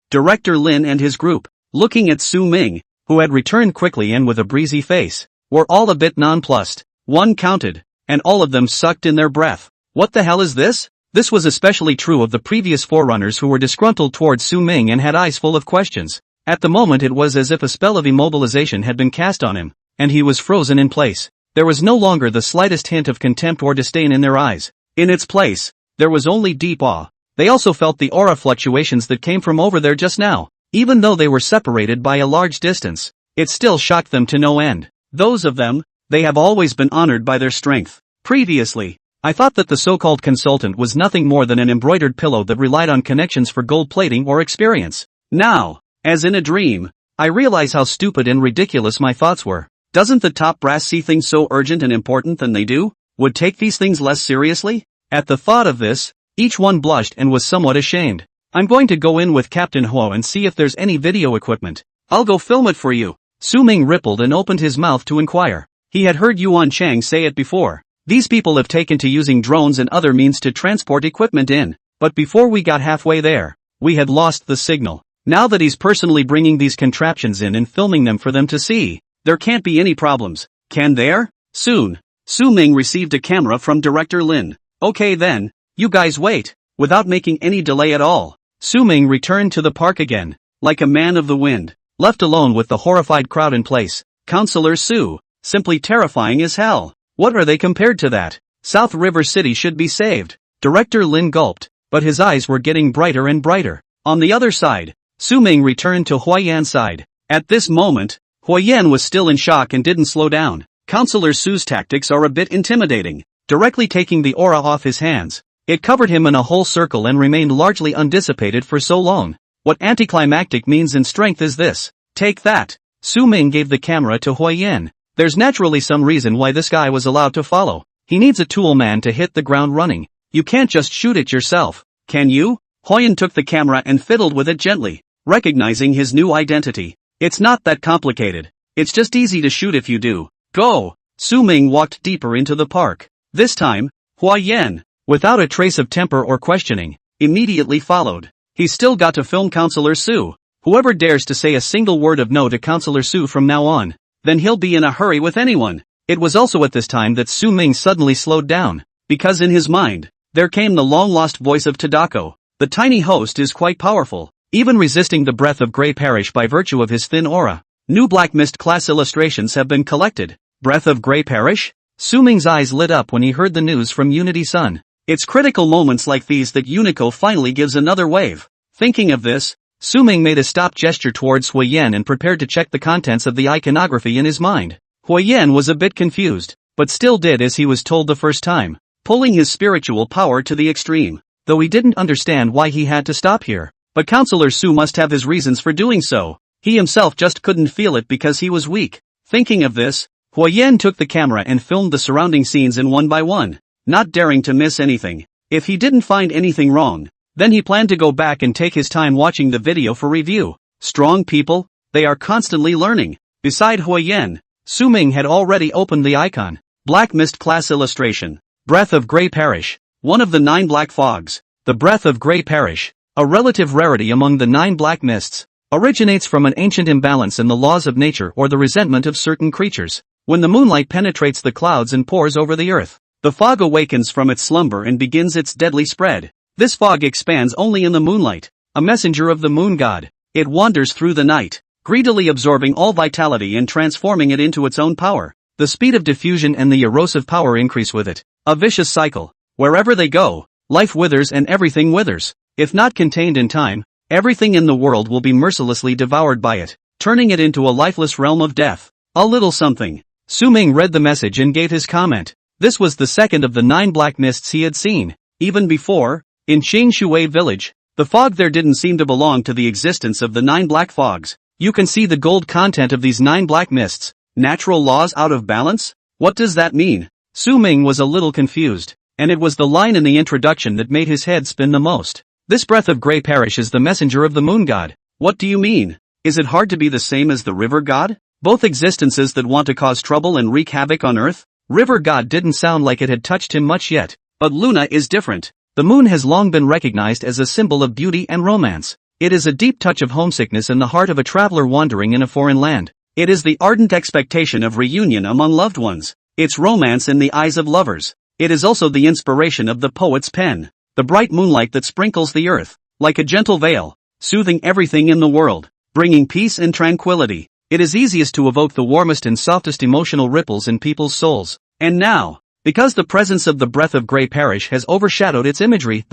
Director Lin and his group, looking at Su Ming, who had returned quickly and with a breezy face, were all a bit nonplussed. One counted, and all of them sucked in their breath. What the hell is this? This was especially true of the previous forerunners who were disgruntled towards Su Ming and had eyes full of questions. At the moment it was as if a spell of immobilization had been cast on him, and he was frozen in place. There was no longer the slightest hint of contempt or disdain in their eyes. In its place, there was only deep awe. They also felt the aura fluctuations that came from over there just now. Even though they were separated by a large distance, it still shocked them to no end. Those of them, they have always been honored by their strength. Previously, I thought that the so-called consultant was nothing more than an embroidered pillow that relied on connections for gold plating or experience. Now, as in a dream, I realize how stupid and ridiculous my thoughts were. Doesn't the top brass see things so urgent and important than they do? Would take these things less seriously? At the thought of this, each one blushed and was somewhat ashamed. I'm going to go in with Captain Hua and see if there's any video equipment. I'll go film it for you. Su Ming rippled and opened his mouth to inquire. He had heard Yuan Chang say it before. These people have taken to using drones and other means to transport equipment in, but before we got halfway there, we had lost the signal. Now that he's personally bringing these contraptions in and filming them for them to see, there can't be any problems, can there? Soon, Su Ming received a camera from Director Lin. Okay then, you guys wait. Without making any delay at all, Su Ming returned to the park again, like a man of the wind, left alone with the horrified crowd in place. Counselor Su, simply terrifying as hell. What are they compared to that? South River City should be saved. Director Lin gulped, but his eyes were getting brighter and brighter. On the other side, Su Ming returned to Huayan's side. At this moment, Huayan was still in shock and didn't slow down. Counselor Su's tactics are a bit intimidating. Directly taking the aura off his hands, it covered him in a whole circle and remained largely undissipated for so long. What anticlimactic means in strength is this? Take that. Su Ming gave the camera to Huayan. There's naturally some reason why this guy was allowed to follow. He needs a tool man to hit the ground running. You can't just shoot it yourself, can you? Huayan took the camera and fiddled with it gently, recognizing his new identity. It's not that complicated. It's just easy to shoot if you do. Go! Su Ming walked deeper into the park. This time, Huayan, without a trace of temper or questioning, immediately followed. He's still got to film Counselor Su. Whoever dares to say a single word of no to Counselor Su from now on, then he'll be in a hurry with anyone. It was also at this time that Su Ming suddenly slowed down, because in his mind, there came the long-lost voice of Tadako. The tiny host is quite powerful, even resisting the breath of Grey Parish by virtue of his thin aura. New Black Mist class illustrations have been collected. Breath of Grey Parish? Su Ming's eyes lit up when he heard the news from Unity Sun. It's critical moments like these that Unico finally gives another wave. Thinking of this, Su Ming made a stop gesture towards Huayan and prepared to check the contents of the iconography in his mind. Huayan was a bit confused, but still did as he was told the first time, pulling his spiritual power to the extreme, though he didn't understand why he had to stop here. But Counselor Su must have his reasons for doing so. He himself just couldn't feel it because he was weak. Thinking of this, Huayan took the camera and filmed the surrounding scenes in one by one, not daring to miss anything. If he didn't find anything wrong, then he planned to go back and take his time watching the video for review. Strong people, they are constantly learning. Beside Huayan, Su Ming had already opened the icon. Black Mist class illustration. Breath of Grey Parish. One of the 9 black fogs. The Breath of Grey Parish, a relative rarity among the 9 black mists, originates from an ancient imbalance in the laws of nature or the resentment of certain creatures. When the moonlight penetrates the clouds and pours over the earth, the fog awakens from its slumber and begins its deadly spread. This fog expands only in the moonlight, a messenger of the moon god. It wanders through the night, greedily absorbing all vitality and transforming it into its own power. The speed of diffusion and the erosive power increase with it. A vicious cycle. Wherever they go, life withers and everything withers. If not contained in time, everything in the world will be mercilessly devoured by it, turning it into a lifeless realm of death. A little something. Su Ming read the message and gave his comment. This was the second of the 9 black mists he had seen. Even before, in Qingshui village, the fog there didn't seem to belong to the existence of the 9 black fogs. You can see the gold content of these 9 black mists. Natural laws out of balance? What does that mean? Su Ming was a little confused, and it was the line in the introduction that made his head spin the most. This Breath of Grey Parish is the messenger of the moon god. What do you mean? Is it hard to be the same as the river god? Both existences that want to cause trouble and wreak havoc on earth? River god didn't sound like it had touched him much yet, but Luna is different. The moon has long been recognized as a symbol of beauty and romance. It is a deep touch of homesickness in the heart of a traveler wandering in a foreign land. It is the ardent expectation of reunion among loved ones. It's romance in the eyes of lovers. It is also the inspiration of the poet's pen. The bright moonlight that sprinkles the earth, like a gentle veil, soothing everything in the world, bringing peace and tranquility. It is easiest to evoke the warmest and softest emotional ripples in people's souls. And now, because the presence of the Breath of Grey Parish has overshadowed its imagery,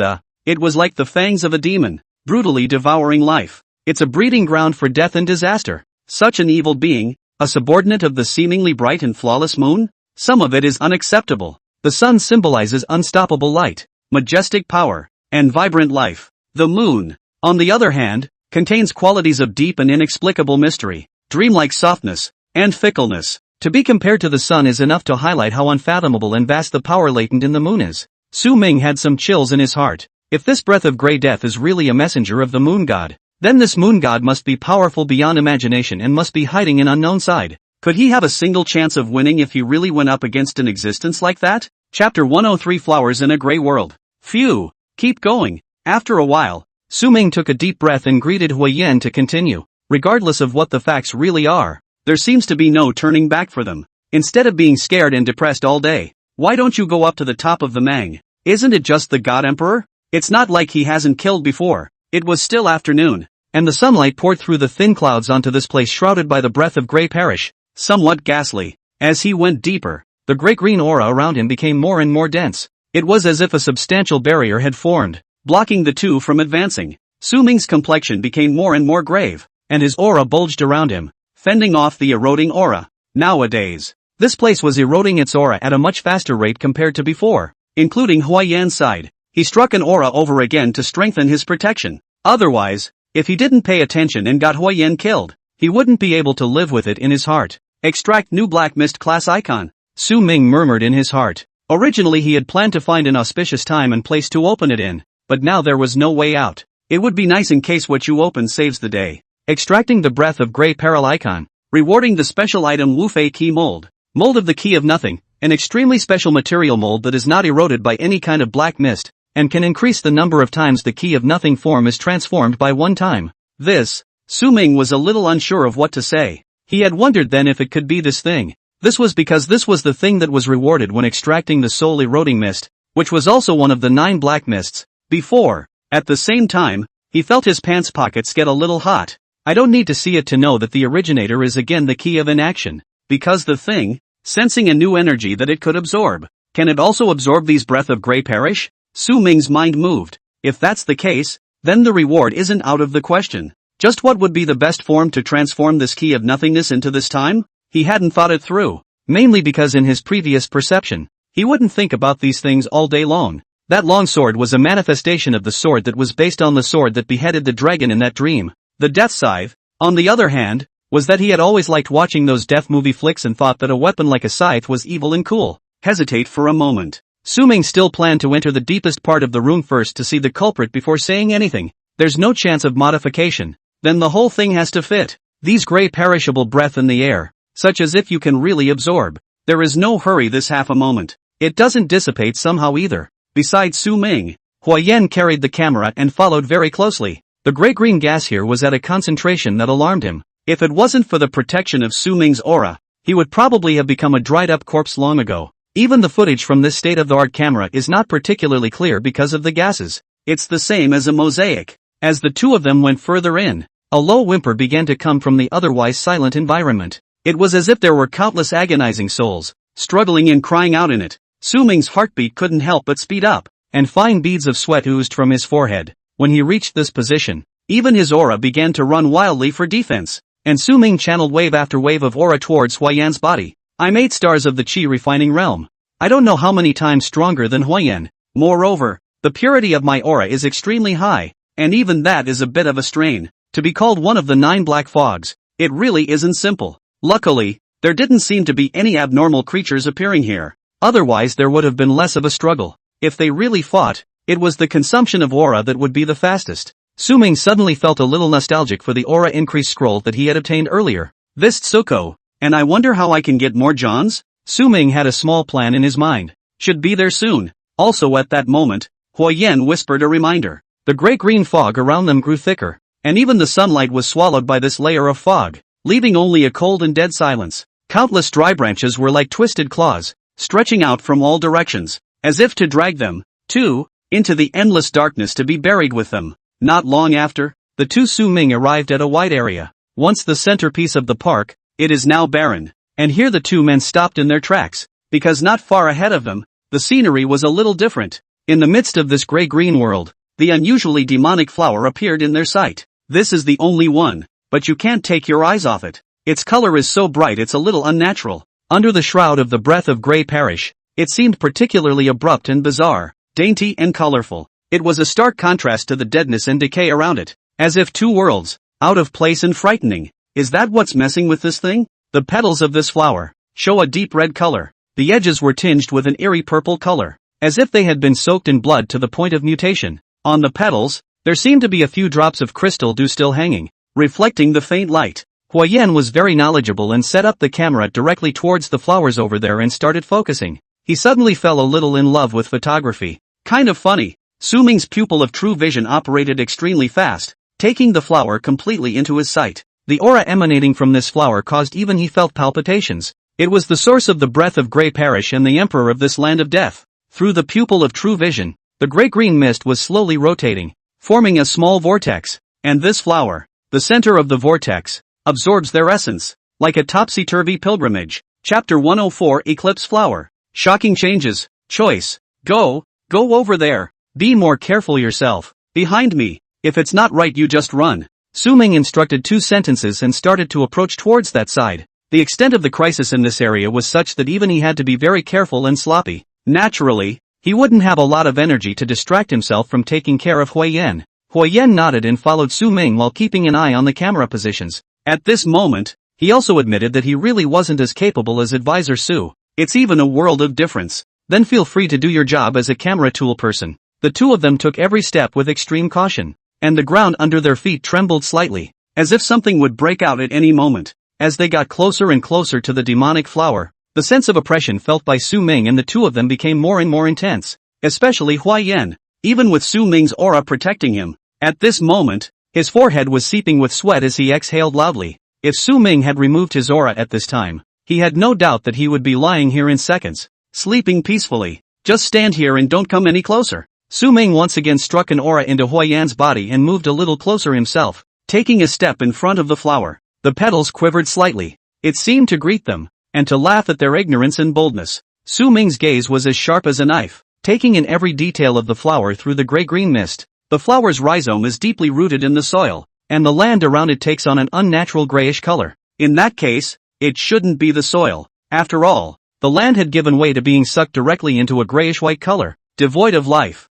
it was like the fangs of a demon, brutally devouring life. It's a breeding ground for death and disaster. Such an evil being, a subordinate of the seemingly bright and flawless moon? Some of it is unacceptable. The sun symbolizes unstoppable light, majestic power, and vibrant life. The moon, on the other hand, contains qualities of deep and inexplicable mystery, dreamlike softness, and fickleness. To be compared to the sun is enough to highlight how unfathomable and vast the power latent in the moon is. Su Ming had some chills in his heart. If this Breath of Grey Death is really a messenger of the moon god, then this moon god must be powerful beyond imagination and must be hiding an unknown side. Could he have a single chance of winning if he really went up against an existence like that? Chapter 103 Flowers in a Gray World. Phew. Keep going. After a while, Su Ming took a deep breath and greeted Huiyan to continue. Regardless of what the facts really are, there seems to be no turning back for them. Instead of being scared and depressed all day, why don't you go up to the top of the Mang? Isn't it just the God Emperor? It's not like he hasn't killed before. It was still afternoon, and the sunlight poured through the thin clouds onto this place shrouded by the breath of grey parish, somewhat ghastly. As he went deeper, the grey-green aura around him became more and more dense. It was as if a substantial barrier had formed, blocking the two from advancing. Su Ming's complexion became more and more grave, and his aura bulged around him, fending off the eroding aura. Nowadays, this place was eroding its aura at a much faster rate compared to before, including Huiyan's side. He struck an aura over again to strengthen his protection. Otherwise, if he didn't pay attention and got Huiyan killed, he wouldn't be able to live with it in his heart. Extract new black mist class icon. Su Ming murmured in his heart. Originally he had planned to find an auspicious time and place to open it in, but now there was no way out. It would be nice in case what you open saves the day. Extracting the breath of grey peril icon. Rewarding the special item Wu Fei Key Mold. Mold of the Key of Nothing, an extremely special material mold that is not eroded by any kind of black mist, and can increase the number of times the Key of Nothing form is transformed by one time. This, Su Ming was a little unsure of what to say. He had wondered then if it could be this thing. This was because this was the thing that was rewarded when extracting the soul eroding mist, which was also one of the 9 black mists. Before, at the same time, he felt his pants pockets get a little hot. I don't need to see it to know that the originator is again the key of inaction, because the thing, sensing a new energy that it could absorb. Can it also absorb these breath of grey parish? Su Ming's mind moved. If that's the case, then the reward isn't out of the question. Just what would be the best form to transform this key of nothingness into this time? He hadn't thought it through, mainly because in his previous perception, he wouldn't think about these things all day long. That long sword was a manifestation of the sword that was based on the sword that beheaded the dragon in that dream. The death scythe, on the other hand, was that he had always liked watching those death movie flicks and thought that a weapon like a scythe was evil and cool. Hesitate for a moment. Su Ming still planned to enter the deepest part of the room first to see the culprit before saying anything. There's no chance of modification. Then the whole thing has to fit. These grey perishable breath in the air, such as if you can really absorb. There is no hurry this half a moment. It doesn't dissipate somehow either. Besides Su Ming, Huiyan carried the camera and followed very closely. The grey-green gas here was at a concentration that alarmed him. If it wasn't for the protection of Su Ming's aura, he would probably have become a dried-up corpse long ago. Even the footage from this state-of-the-art camera is not particularly clear because of the gases. It's the same as a mosaic. As the two of them went further in, a low whimper began to come from the otherwise silent environment. It was as if there were countless agonizing souls, struggling and crying out in it. Su Ming's heartbeat couldn't help but speed up, and fine beads of sweat oozed from his forehead. When he reached this position, even his aura began to run wildly for defense, and Su Ming channeled wave after wave of aura towards Huiyan's body. I'm 8 stars of the Qi refining realm. I don't know how many times stronger than Huiyan. Moreover, the purity of my aura is extremely high, and even that is a bit of a strain. To be called one of the 9 black fogs, it really isn't simple. Luckily, there didn't seem to be any abnormal creatures appearing here. Otherwise there would have been less of a struggle. If they really fought, it was the consumption of aura that would be the fastest. Su Ming suddenly felt a little nostalgic for the aura increase scroll that he had obtained earlier. This Tsuko, and I wonder how I can get more Johns? Su Ming had a small plan in his mind. Should be there soon. Also at that moment, Huiyan whispered a reminder. The grey-green fog around them grew thicker, and even the sunlight was swallowed by this layer of fog, leaving only a cold and dead silence. Countless dry branches were like twisted claws, stretching out from all directions, as if to drag them, too, into the endless darkness to be buried with them. Not long after, the two Su Ming arrived at a wide area. Once the centerpiece of the park, it is now barren, and here the two men stopped in their tracks, because not far ahead of them, the scenery was a little different. In the midst of this grey-green world, the unusually demonic flower appeared in their sight. This is the only one, but you can't take your eyes off it. Its color is so bright it's a little unnatural. Under the shroud of the breath of grey parish, it seemed particularly abrupt and bizarre, dainty and colorful. It was a stark contrast to the deadness and decay around it, as if two worlds, out of place and frightening. Is that what's messing with this thing? The petals of this flower show a deep red color. The edges were tinged with an eerie purple color, as if they had been soaked in blood to the point of mutation. On the petals, there seemed to be a few drops of crystal dew still hanging, reflecting the faint light. Huiyan was very knowledgeable and set up the camera directly towards the flowers over there and started focusing. he suddenly fell a little in love with photography. Kind of funny. Su Ming's pupil of true vision operated extremely fast, taking the flower completely into his sight. The aura emanating from this flower caused even he felt palpitations. It was the source of the breath of Grey Parish and the emperor of this land of death. Through the pupil of true vision, the gray-green mist was slowly rotating, forming a small vortex, and this flower, the center of the vortex, absorbs their essence, like a topsy-turvy pilgrimage. Chapter 104 Eclipse Flower. Shocking changes. Choice. Go over there. Be more careful yourself. Behind me. If it's not right you just run. Su Ming instructed 2 sentences and started to approach towards that side. The extent of the crisis in this area was such that even he had to be very careful and sloppy. Naturally, he wouldn't have a lot of energy to distract himself from taking care of Hui Yan. Hui Yan nodded and followed Su Ming while keeping an eye on the camera positions. At this moment, he also admitted that he really wasn't as capable as advisor Su. It's even a world of difference. Then feel free to do your job as a camera tool person. The 2 of them took every step with extreme caution, and the ground under their feet trembled slightly, as if something would break out at any moment. As they got closer and closer to the demonic flower, the sense of oppression felt by Su Ming and the 2 of them became more and more intense, especially Hui Yan, even with Su Ming's aura protecting him. At this moment, his forehead was seeping with sweat as he exhaled loudly. If Su Ming had removed his aura at this time, he had no doubt that he would be lying here in seconds, sleeping peacefully. Just stand here and don't come any closer. Su Ming once again struck an aura into Hui Yan's body and moved a little closer himself, taking a step in front of the flower. The petals quivered slightly. It seemed to greet them, and to laugh at their ignorance and boldness. Su Ming's gaze was as sharp as a knife, taking in every detail of the flower through the gray-green mist. The flower's rhizome is deeply rooted in the soil, and the land around it takes on an unnatural grayish color. In that case, it shouldn't be the soil. After all, the land had given way to being sucked directly into a grayish-white color, devoid of life.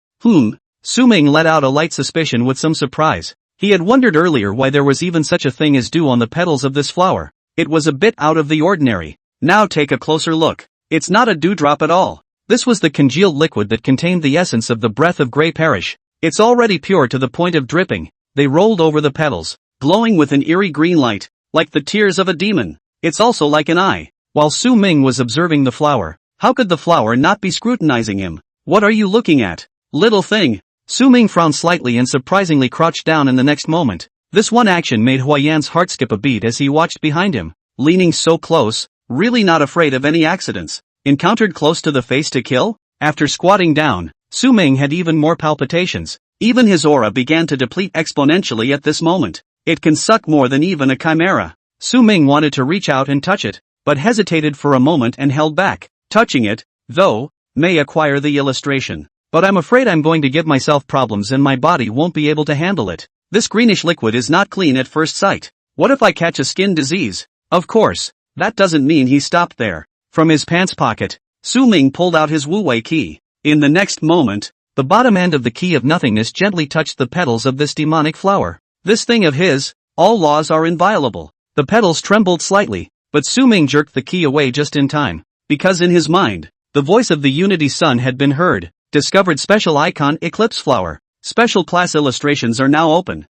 Su Ming let out a light suspicion with some surprise. He had wondered earlier why there was even such a thing as dew on the petals of this flower. It was a bit out of the ordinary. Now take a closer look. It's not a dewdrop at all. This was the congealed liquid that contained the essence of the breath of Grey Parish. It's already pure to the point of dripping. They rolled over the petals, glowing with an eerie green light, like the tears of a demon. It's also like an eye. While Su Ming was observing the flower, how could the flower not be scrutinizing him? What are you looking at? Little thing. Su Ming frowned slightly and surprisingly crouched down in the next moment. This one action made Hui Yan's heart skip a beat as he watched behind him, leaning so close, really not afraid of any accidents. Encountered close to the face to kill? After squatting down, Su Ming had even more palpitations. Even his aura began to deplete exponentially at this moment. It can suck more than even a chimera. Su Ming wanted to reach out and touch it, but hesitated for a moment and held back. Touching it, though, may acquire the illustration. But I'm afraid I'm going to give myself problems and my body won't be able to handle it. This greenish liquid is not clean at first sight. What if I catch a skin disease? Of course, that doesn't mean he stopped there. From his pants pocket, Su Ming pulled out his Wu Wei key. In the next moment, the bottom end of the key of nothingness gently touched the petals of this demonic flower. This thing of his, all laws are inviolable. The petals trembled slightly, but Su Ming jerked the key away just in time. Because in his mind, the voice of the Unity Sun had been heard. Discovered special icon Eclipse Flower. Special class illustrations are now open.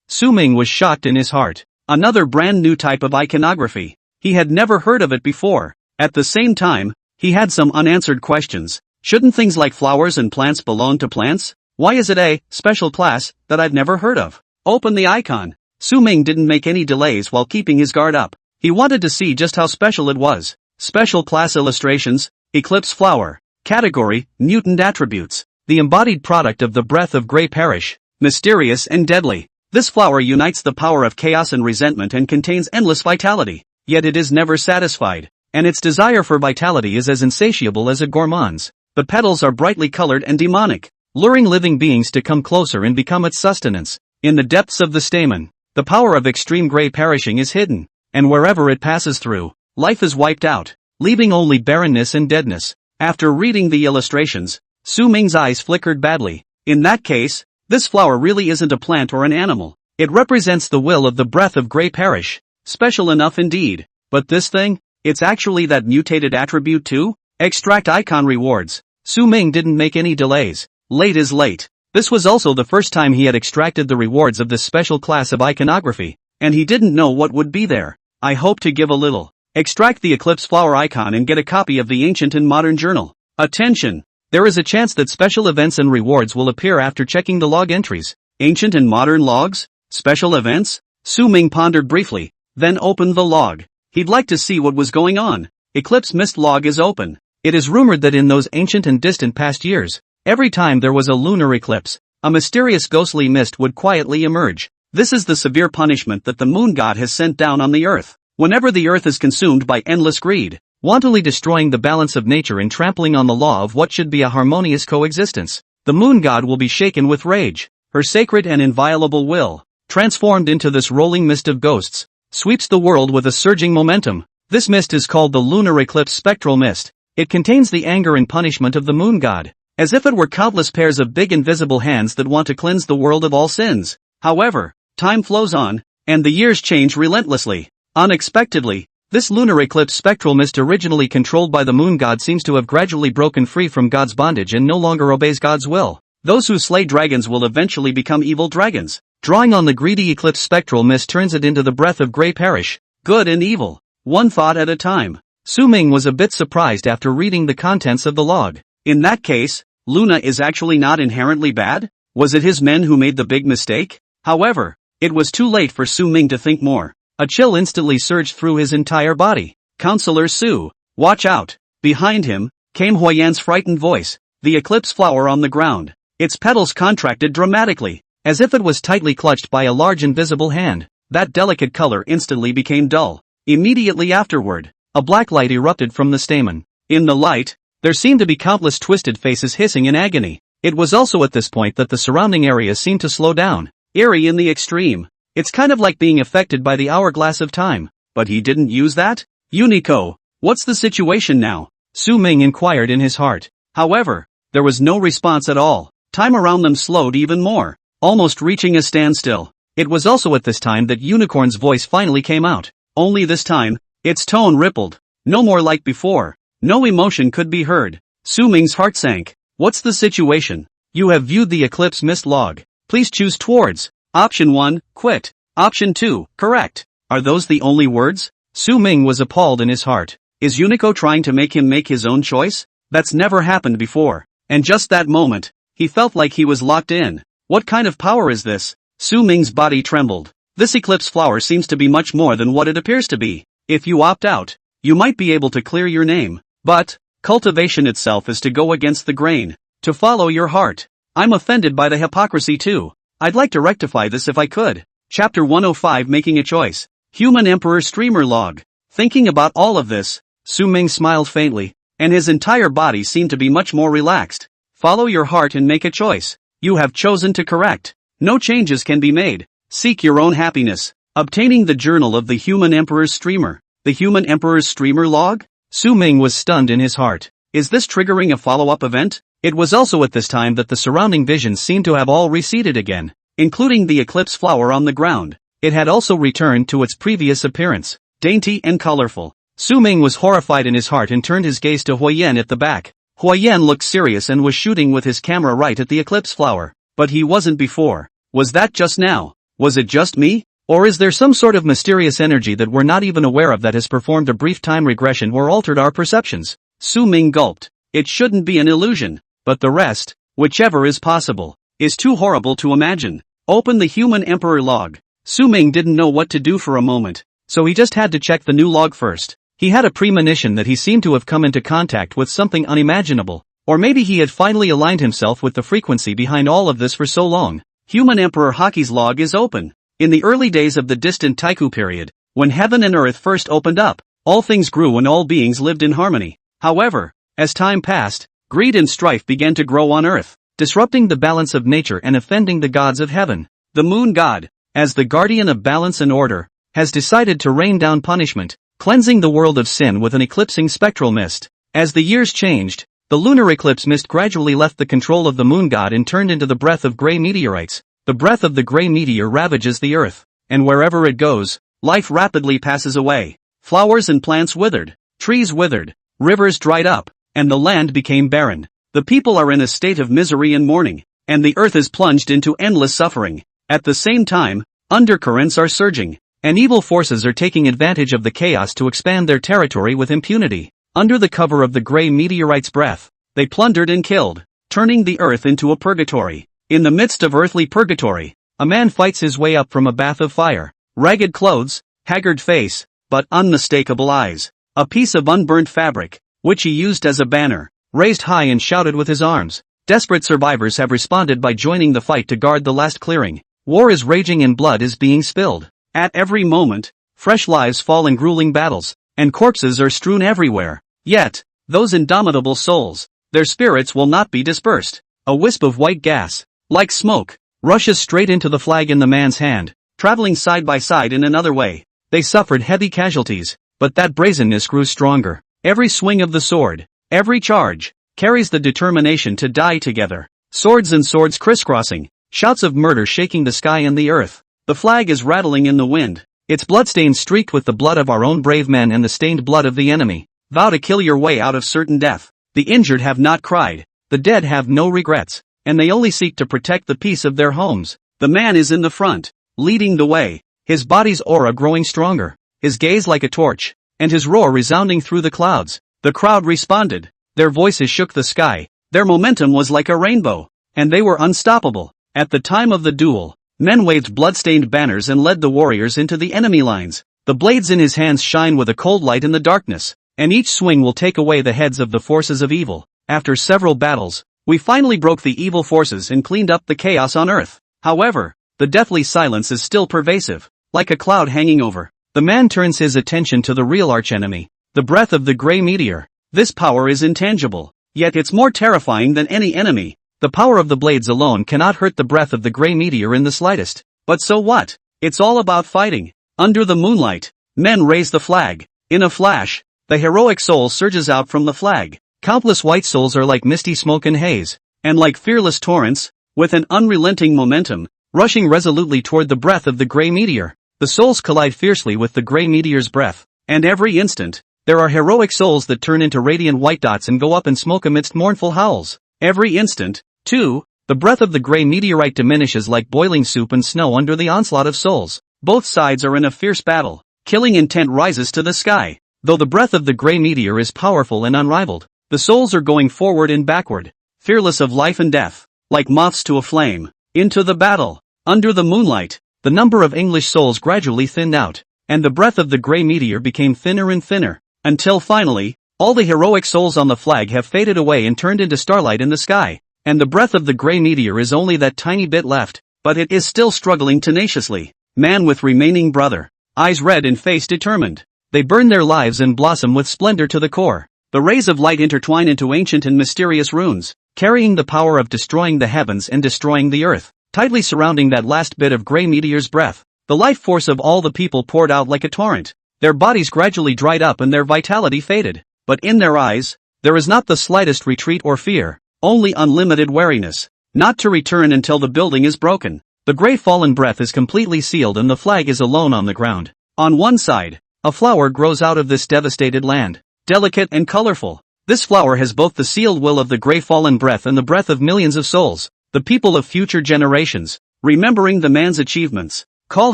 Su Ming was shocked in his heart. Another brand new type of iconography. He had never heard of it before. At the same time, he had some unanswered questions. Shouldn't things like flowers and plants belong to plants? Why is it a special class that I've never heard of? Open the icon. Su Ming didn't make any delays while keeping his guard up. He wanted to see just how special it was. Special class illustrations, Eclipse Flower. Category, mutant attributes. The embodied product of the breath of Grey Parish. Mysterious and deadly. This flower unites the power of chaos and resentment and contains endless vitality. Yet it is never satisfied. And its desire for vitality is as insatiable as a gourmand's. The petals are brightly colored and demonic, luring living beings to come closer and become its sustenance. In the depths of the stamen, the power of extreme Grey Perishing is hidden. And wherever it passes through, life is wiped out, leaving only barrenness and deadness. After reading the illustrations, Su Ming's eyes flickered badly. In that case, this flower really isn't a plant or an animal. It represents the will of the breath of Grey Parish. Special enough indeed. But this thing, it's actually that mutated attribute too? Extract icon rewards. Su Ming didn't make any delays. Late is late. This was also the first time he had extracted the rewards of this special class of iconography, and he didn't know what would be there. I hope to give a little Extract the eclipse flower icon and get a copy of the ancient and modern journal. Attention! There is a chance that special events and rewards will appear after checking the log entries. Ancient and modern logs? Special events? Su Ming pondered briefly, then opened the log. He'd like to see what was going on. Eclipse mist log is open. It is rumored that in those ancient and distant past years, every time there was a lunar eclipse, a mysterious ghostly mist would quietly emerge. This is the severe punishment that the moon god has sent down on the earth. Whenever the earth is consumed by endless greed, wantonly destroying the balance of nature and trampling on the law of what should be a harmonious coexistence, the moon god will be shaken with rage. Her sacred and inviolable will, transformed into this rolling mist of ghosts, sweeps the world with a surging momentum. This mist is called the lunar eclipse spectral mist. It contains the anger and punishment of the moon god, as if it were countless pairs of big invisible hands that want to cleanse the world of all sins. However, time flows on, and the years change relentlessly. Unexpectedly, this lunar eclipse spectral mist originally controlled by the moon god seems to have gradually broken free from God's bondage and no longer obeys God's will. Those who slay dragons will eventually become evil dragons. Drawing on the greedy eclipse spectral mist turns it into the breath of grey perish, good and evil, one thought at a time. Su Ming was a bit surprised after reading the contents of the log. In that case, Luna is actually not inherently bad? Was it his men who made the big mistake? However, it was too late for Su Ming to think more. A chill instantly surged through his entire body. Counselor Su, watch out! Behind him, came Huiyan's frightened voice, the eclipse flower on the ground. Its petals contracted dramatically, as if it was tightly clutched by a large invisible hand. That delicate color instantly became dull. Immediately afterward, a black light erupted from the stamen. In the light, there seemed to be countless twisted faces hissing in agony. It was also at this point that the surrounding area seemed to slow down, eerie in the extreme. It's kind of like being affected by the hourglass of time. But he didn't use that? Unico, what's the situation now? Su Ming inquired in his heart. However, there was no response at all. Time around them slowed even more, almost reaching a standstill. It was also at this time that Unicorn's voice finally came out. Only this time, its tone rippled. No more like before. No emotion could be heard. Su Ming's heart sank. What's the situation? You have viewed the eclipse mist log. Please choose towards. Option 1, quit. Option 2, correct. Are those the only words? Su Ming was appalled in his heart. Is Unico trying to make him make his own choice? That's never happened before. And just that moment, he felt like he was locked in. What kind of power is this? Su Ming's body trembled. This eclipse flower seems to be much more than what it appears to be. If you opt out, you might be able to clear your name. But, cultivation itself is to go against the grain, to follow your heart. I'm offended by the hypocrisy too. I'd like to rectify this if I could. Chapter 105 Making a Choice. Human Emperor Streamer Log. Thinking about all of this, Su Ming smiled faintly, and his entire body seemed to be much more relaxed. Follow your heart and make a choice. You have chosen to correct. No changes can be made. Seek your own happiness. Obtaining the journal of the Human Emperor's Streamer. The Human Emperor's Streamer Log? Su Ming was stunned in his heart. Is this triggering a follow-up event? It was also at this time that the surrounding visions seemed to have all receded again, including the eclipse flower on the ground. It had also returned to its previous appearance, dainty and colorful. Su Ming was horrified in his heart and turned his gaze to Huiyan at the back. Huiyan looked serious and was shooting with his camera right at the eclipse flower. But he wasn't before. Was that just now? Was it just me? Or is there some sort of mysterious energy that we're not even aware of that has performed a brief time regression or altered our perceptions? Su Ming gulped. It shouldn't be an illusion. But the rest, whichever is possible, is too horrible to imagine. Open the Human Emperor log. Su Ming didn't know what to do for a moment, so he just had to check the new log first. He had a premonition that he seemed to have come into contact with something unimaginable, or maybe he had finally aligned himself with the frequency behind all of this for so long. Human Emperor Haki's log is open. In the early days of the distant Taiku period, when heaven and earth first opened up, all things grew and all beings lived in harmony. However, as time passed, greed and strife began to grow on earth, disrupting the balance of nature and offending the gods of heaven. The moon god, as the guardian of balance and order, has decided to rain down punishment, cleansing the world of sin with an eclipsing spectral mist. As the years changed, the lunar eclipse mist gradually left the control of the moon god and turned into the breath of gray meteorites. The breath of the gray meteor ravages the earth, and wherever it goes, life rapidly passes away. Flowers and plants withered, trees withered, rivers dried up, and the land became barren. The people are in a state of misery and mourning, and the earth is plunged into endless suffering. At the same time, undercurrents are surging. and evil forces are taking advantage of the chaos to expand their territory with impunity. Under the cover of the gray meteorite's breath, they plundered and killed, turning the earth into a purgatory. In the midst of earthly purgatory, a man fights his way up from a bath of fire. Ragged clothes, haggard face, but unmistakable eyes. A piece of unburned fabric, which he used as a banner, raised high and shouted with his arms. Desperate survivors have responded by joining the fight to guard the last clearing. War is raging and blood is being spilled. At every moment, fresh lives fall in grueling battles, and corpses are strewn everywhere. Yet, those indomitable souls, their spirits will not be dispersed. A wisp of white gas, like smoke, rushes straight into the flag in the man's hand, traveling side by side in another way. They suffered heavy casualties, but that brazenness grew stronger. Every swing of the sword, every charge, carries the determination to die together. Swords and swords crisscrossing, shouts of murder shaking the sky and the earth. The flag is rattling in the wind, its bloodstains streaked with the blood of our own brave men and the stained blood of the enemy. Vow to kill your way out of certain death. The injured have not cried, the dead have no regrets, and they only seek to protect the peace of their homes. The man is in the front, leading the way, his body's aura growing stronger, his gaze like a torch, and his roar resounding through the clouds. The crowd responded, their voices shook the sky, their momentum was like a rainbow, and they were unstoppable. At the time of the duel, men waved blood-stained banners and led the warriors into the enemy lines. The blades in his hands shine with a cold light in the darkness, and each swing will take away the heads of the forces of evil. After several battles, we finally broke the evil forces and cleaned up the chaos on Earth. However, the deathly silence is still pervasive, like a cloud hanging over. The man turns his attention to the real archenemy, the breath of the gray meteor. This power is intangible, yet it's more terrifying than any enemy. The power of the blades alone cannot hurt the breath of the gray meteor in the slightest. But so what? It's all about fighting. Under the moonlight, men raise the flag. In a flash, the heroic soul surges out from the flag. Countless white souls are like misty smoke and haze, and like fearless torrents, with an unrelenting momentum, rushing resolutely toward the breath of the gray meteor. The souls collide fiercely with the gray meteor's breath, and every instant, there are heroic souls that turn into radiant white dots and go up in smoke amidst mournful howls. Every instant, too, the breath of the gray meteorite diminishes like boiling soup and snow under the onslaught of souls. Both sides are in a fierce battle. Killing intent rises to the sky. Though the breath of the gray meteor is powerful and unrivaled, the souls are going forward and backward, fearless of life and death, like moths to a flame. Into the battle. Under the moonlight, the number of English souls gradually thinned out, and the breath of the gray meteor became thinner and thinner, until finally, all the heroic souls on the flag have faded away and turned into starlight in the sky. And the breath of the gray meteor is only that tiny bit left, but it is still struggling tenaciously. Man with remaining brother, eyes red and face determined. They burn their lives and blossom with splendor to the core. The rays of light intertwine into ancient and mysterious runes, carrying the power of destroying the heavens and destroying the earth. Tightly surrounding that last bit of gray meteor's breath, the life force of all the people poured out like a torrent. Their bodies gradually dried up and their vitality faded. But in their eyes, there is not the slightest retreat or fear. Only unlimited wariness, not to return until the building is broken. The gray fallen breath is completely sealed and the flag is alone on the ground. On one side, a flower grows out of this devastated land, delicate and colorful. This flower has both the sealed will of the gray fallen breath and the breath of millions of souls, the people of future generations, remembering the man's achievements. Call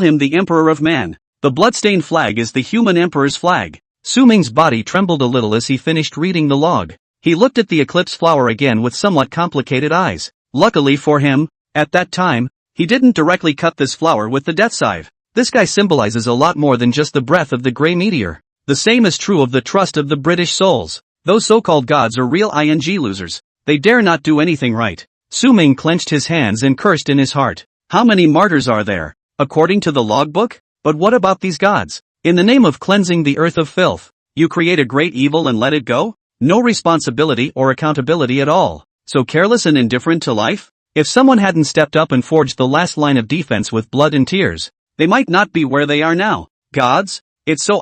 him the Emperor of Man. The bloodstained flag is the human emperor's flag. Su Ming's body trembled a little as he finished reading the log. He looked at the eclipse flower again with somewhat complicated eyes. Luckily for him, at that time, he didn't directly cut this flower with the death scythe. This guy symbolizes a lot more than just the breath of the gray meteor. The same is true of the trust of the British souls. Those so-called gods are real losers. They dare not do anything right. Su Ming clenched his hands and cursed in his heart. How many martyrs are there, according to the logbook? But what about these gods? In the name of cleansing the earth of filth, you create a great evil and let it go? No responsibility or accountability at all. So careless and indifferent to life? If someone hadn't stepped up and forged the last line of defense with blood and tears, they might not be where they are now. Gods? It's so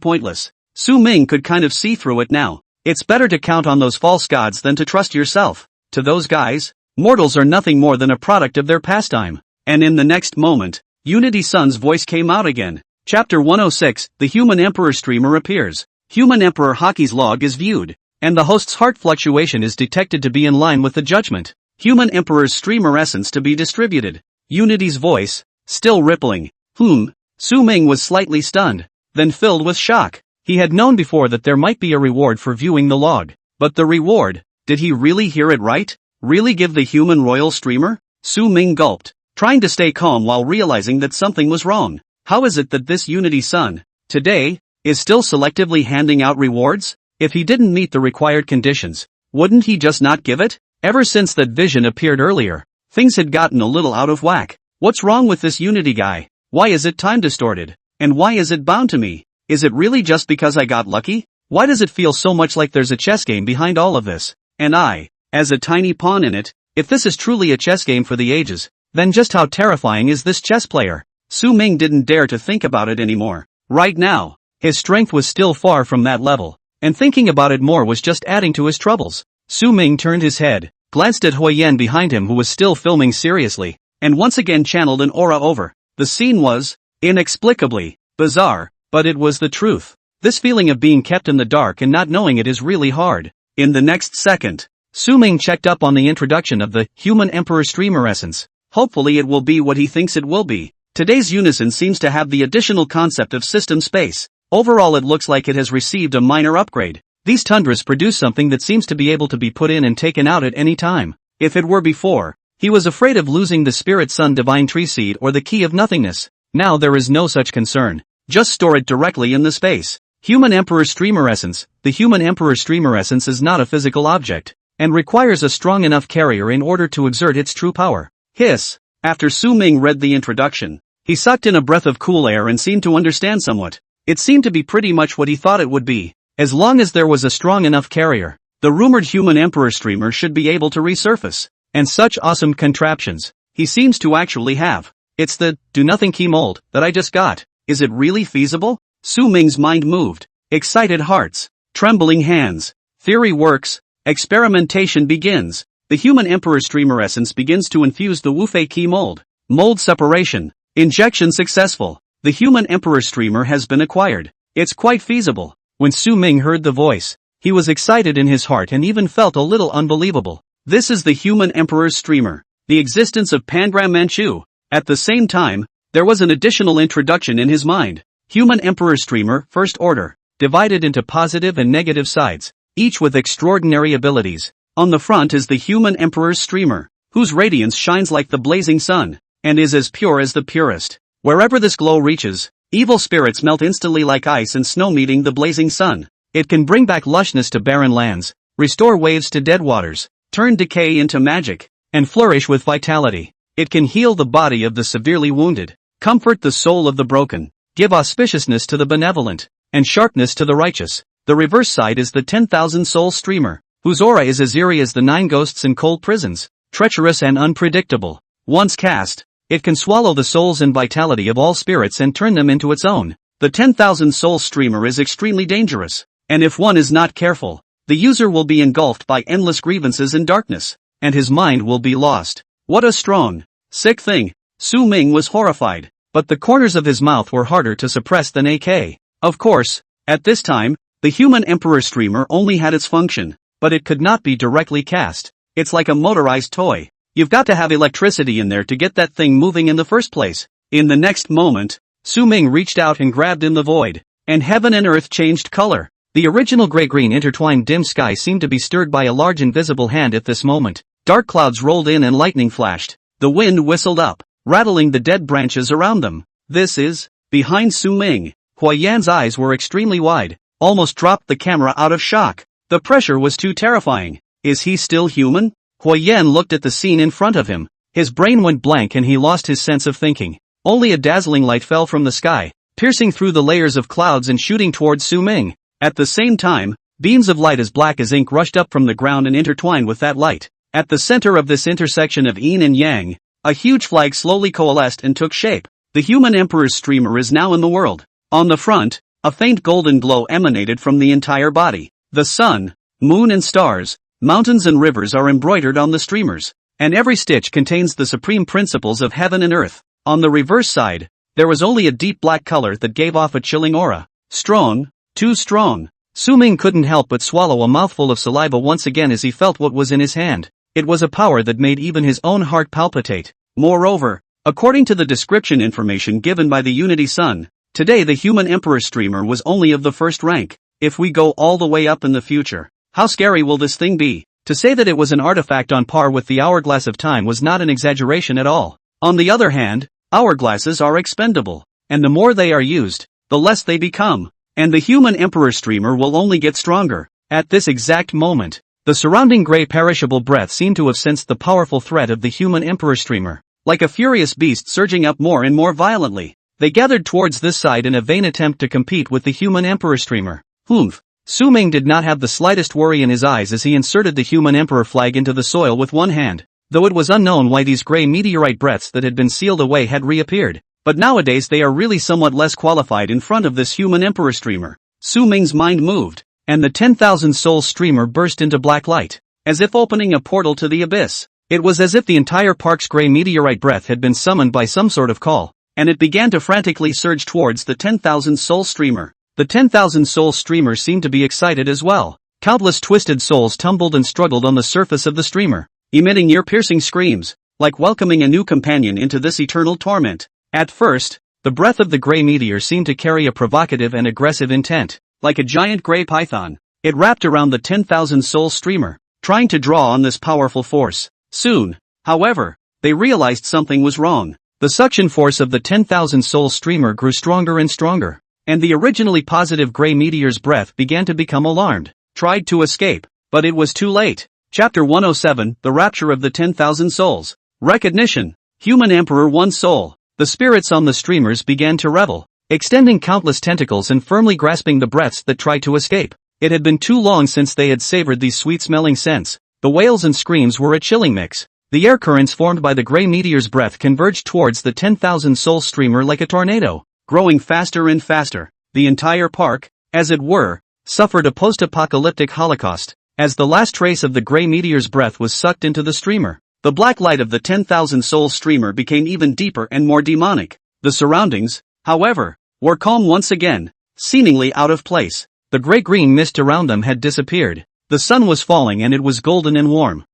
pointless. Su Ming could kind of see through it now. It's better to count on those false gods than to trust yourself. To those guys, mortals are nothing more than a product of their pastime. And in the next moment, Unity Sun's voice came out again. Chapter 106, The Human Emperor Streamer appears. Human Emperor Hockey's log is viewed, and the host's heart fluctuation is detected to be in line with the judgment. Human Emperor's streamer essence to be distributed. Unity's voice, still rippling. Su Ming was slightly stunned, then filled with shock. He had known before that there might be a reward for viewing the log. But the reward, did he really hear it right? Really give the human royal streamer? Su Ming gulped, trying to stay calm while realizing that something was wrong. How is it that this Unity Sun, today, is still selectively handing out rewards? If he didn't meet the required conditions, wouldn't he just not give it? Ever since that vision appeared earlier, things had gotten a little out of whack. What's wrong with this Unity guy? Why is it time distorted? And why is it bound to me? Is it really just because I got lucky? Why does it feel so much like there's a chess game behind all of this? And I, as a tiny pawn in it, if this is truly a chess game for the ages, then just how terrifying is this chess player? Su Ming didn't dare to think about it anymore. Right now, his strength was still far from that level, and thinking about it more was just adding to his troubles. Su Ming turned his head, glanced at Huyen behind him who was still filming seriously, and once again channeled an aura over. The scene was, inexplicably, bizarre, but it was the truth. This feeling of being kept in the dark and not knowing it is really hard. In the next second, Su Ming checked up on the introduction of the Human Emperor Streamer Essence. Hopefully it will be what he thinks it will be. Today's Unison seems to have the additional concept of system space. Overall it looks like it has received a minor upgrade. These tundras produce something that seems to be able to be put in and taken out at any time. If it were before, he was afraid of losing the Spirit Sun Divine Tree Seed or the Key of Nothingness. Now there is no such concern. Just store it directly in the space. Human Emperor Streamer Essence. The Human Emperor Streamer Essence is not a physical object, and requires a strong enough carrier in order to exert its true power. Hiss. After Su Ming read the introduction, he sucked in a breath of cool air and seemed to understand somewhat. It seemed to be pretty much what he thought it would be. As long as there was a strong enough carrier, the rumored Human Emperor Streamer should be able to resurface. And such awesome contraptions, he seems to actually have. It's the do-nothing key mold that I just got. Is it really feasible? Su Ming's mind moved. Excited hearts. Trembling hands. Theory works. Experimentation begins. The Human Emperor Streamer Essence begins to infuse the Wufei key mold. Mold separation. Injection successful. The Human Emperor Streamer has been acquired. It's quite feasible. When Su Ming heard the voice, he was excited in his heart and even felt a little unbelievable. This is the Human Emperor's Streamer. The existence of Pangram Manchu. At the same time, there was an additional introduction in his mind. Human Emperor Streamer, First Order, divided into positive and negative sides, each with extraordinary abilities. On the front is the Human Emperor's Streamer, whose radiance shines like the blazing sun, and is as pure as the purest. Wherever this glow reaches, evil spirits melt instantly like ice and snow meeting the blazing sun. It can bring back lushness to barren lands, restore waves to dead waters, turn decay into magic, and flourish with vitality. It can heal the body of the severely wounded, comfort the soul of the broken, give auspiciousness to the benevolent, and sharpness to the righteous. The reverse side is the 10,000 soul streamer, whose aura is as eerie as the 9 ghosts in cold prisons, treacherous and unpredictable. Once cast, it can swallow the souls and vitality of all spirits and turn them into its own. The 10,000 soul streamer is extremely dangerous, and if one is not careful, the user will be engulfed by endless grievances and darkness, and his mind will be lost. What a strong, sick thing. Su Ming was horrified, but the corners of his mouth were harder to suppress than AK. Of course, at this time, the Human Emperor Streamer only had its function, but it could not be directly cast. It's like a motorized toy. You've got to have electricity in there to get that thing moving in the first place. In the next moment, Su Ming reached out and grabbed in the void, and heaven and earth changed color. The original gray-green intertwined dim sky seemed to be stirred by a large invisible hand at this moment. Dark clouds rolled in and lightning flashed. The wind whistled up, rattling the dead branches around them. This is, behind Su Ming. Huiyan's eyes were extremely wide, almost dropped the camera out of shock. The pressure was too terrifying. Is he still human? Huiyan looked at the scene in front of him. His brain went blank and he lost his sense of thinking. Only a dazzling light fell from the sky, piercing through the layers of clouds and shooting towards Su Ming. At the same time, beams of light as black as ink rushed up from the ground and intertwined with that light. At the center of this intersection of yin and yang, a huge flag slowly coalesced and took shape. The Human Emperor's Streamer is now in the world. On the front, a faint golden glow emanated from the entire body. The sun, moon and stars, mountains and rivers are embroidered on the streamers, and every stitch contains the supreme principles of heaven and earth. On the reverse side, there was only a deep black color that gave off a chilling aura. Strong, too strong. Su Ming couldn't help but swallow a mouthful of saliva once again as he felt what was in his hand. It was a power that made even his own heart palpitate. Moreover, According to the description information given by the Unity Sun, today the human emperor streamer was only of the first rank. If we go all the way up in the future, how scary will this thing be? To say that it was an artifact on par with the hourglass of time was not an exaggeration at all. On the other hand, hourglasses are expendable, and the more they are used, the less they become, and the human emperor streamer will only get stronger. At this exact moment, the surrounding gray perishable breath seemed to have sensed the powerful threat of the human emperor streamer. Like a furious beast surging up more and more violently, they gathered towards this side in a vain attempt to compete with the human emperor streamer. Humph. Su Ming did not have the slightest worry in his eyes as he inserted the human emperor flag into the soil with one hand, though it was unknown why these gray meteorite breaths that had been sealed away had reappeared. But nowadays they are really somewhat less qualified in front of this human emperor streamer. Su Ming's mind moved, and the 10,000 soul streamer burst into black light, as if opening a portal to the abyss. It was as if the entire park's gray meteorite breath had been summoned by some sort of call, and it began to frantically surge towards the 10,000 soul streamer. The 10,000 soul streamer seemed to be excited as well. Countless twisted souls tumbled and struggled on the surface of the streamer, emitting ear-piercing screams, like welcoming a new companion into this eternal torment. At first, the breath of the gray meteor seemed to carry a provocative and aggressive intent. Like a giant gray python, it wrapped around the 10,000 soul streamer, trying to draw on this powerful force. Soon, however, they realized something was wrong. The suction force of the 10,000 soul streamer grew stronger and stronger, and the originally positive gray meteor's breath began to become alarmed, tried to escape, but it was too late. Chapter 107, The Rapture of the 10,000 Souls. Recognition. Human Emperor 1 Soul. The spirits on the streamers began to revel, extending countless tentacles and firmly grasping the breaths that tried to escape. It had been too long since they had savored these sweet-smelling scents. The wails and screams were a chilling mix. The air currents formed by the gray meteor's breath converged towards the 10,000 soul streamer like a tornado, growing faster and faster. The entire park, as it were, suffered a post-apocalyptic holocaust, as the last trace of the gray meteor's breath was sucked into the streamer. The black light of the 10,000 soul streamer became even deeper and more demonic. The surroundings, however, were calm once again, seemingly out of place. The gray-green mist around them had disappeared. The sun was falling and it was golden and warm.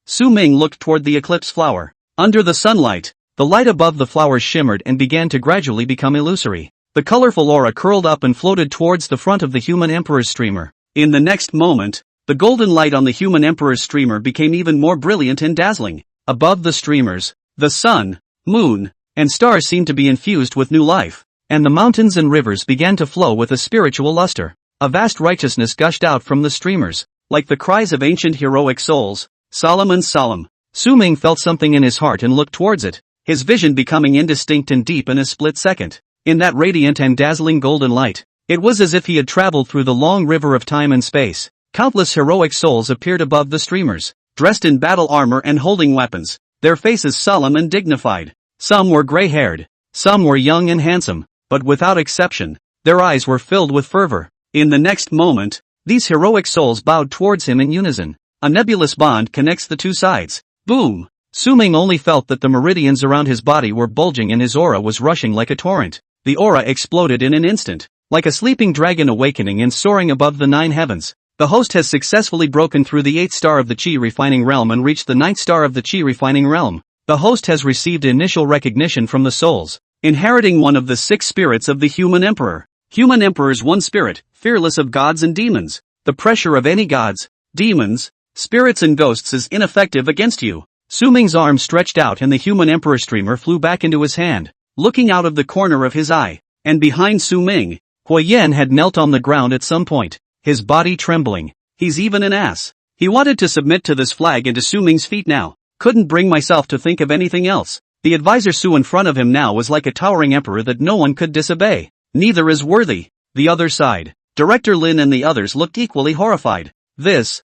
Su Ming looked toward the eclipse flower. Under the sunlight, the light above the flowers shimmered and began to gradually become illusory. The colorful aura curled up and floated towards the front of the human emperor's streamer. In the next moment, the golden light on the human emperor's streamer became even more brilliant and dazzling. Above the streamers, the sun, moon, and stars seemed to be infused with new life, and the mountains and rivers began to flow with a spiritual luster. A vast righteousness gushed out from the streamers, like the cries of ancient heroic souls. Solemn and solemn. Su Ming felt something in his heart and looked towards it, his vision becoming indistinct and deep in a split second. In that radiant and dazzling golden light, it was as if he had traveled through the long river of time and space. Countless heroic souls appeared above the streamers, dressed in battle armor and holding weapons, their faces solemn and dignified. Some were gray-haired, some were young and handsome, but without exception, their eyes were filled with fervor. In the next moment, these heroic souls bowed towards him in unison. A nebulous bond connects the two sides. Boom! Su Ming only felt that the meridians around his body were bulging and his aura was rushing like a torrent. The aura exploded in an instant, like a sleeping dragon awakening and soaring above the 9 heavens. The host has successfully broken through the 8th star of the Qi refining realm and reached the 9th star of the Qi refining realm. The host has received initial recognition from the souls, inheriting one of the 6 spirits of the human emperor. Human emperor's one spirit, fearless of gods and demons. The pressure of any gods, demons, spirits and ghosts is ineffective against you. Su Ming's arm stretched out and the human emperor streamer flew back into his hand, looking out of the corner of his eye. And behind Su Ming, Hui Yan had knelt on the ground at some point, his body trembling. He's even an ass. He wanted to submit to this flag and to Su Ming's feet now. Couldn't bring myself to think of anything else. The advisor Su in front of him now was like a towering emperor that no one could disobey. Neither is worthy. The other side. Director Lin and the others looked equally horrified. This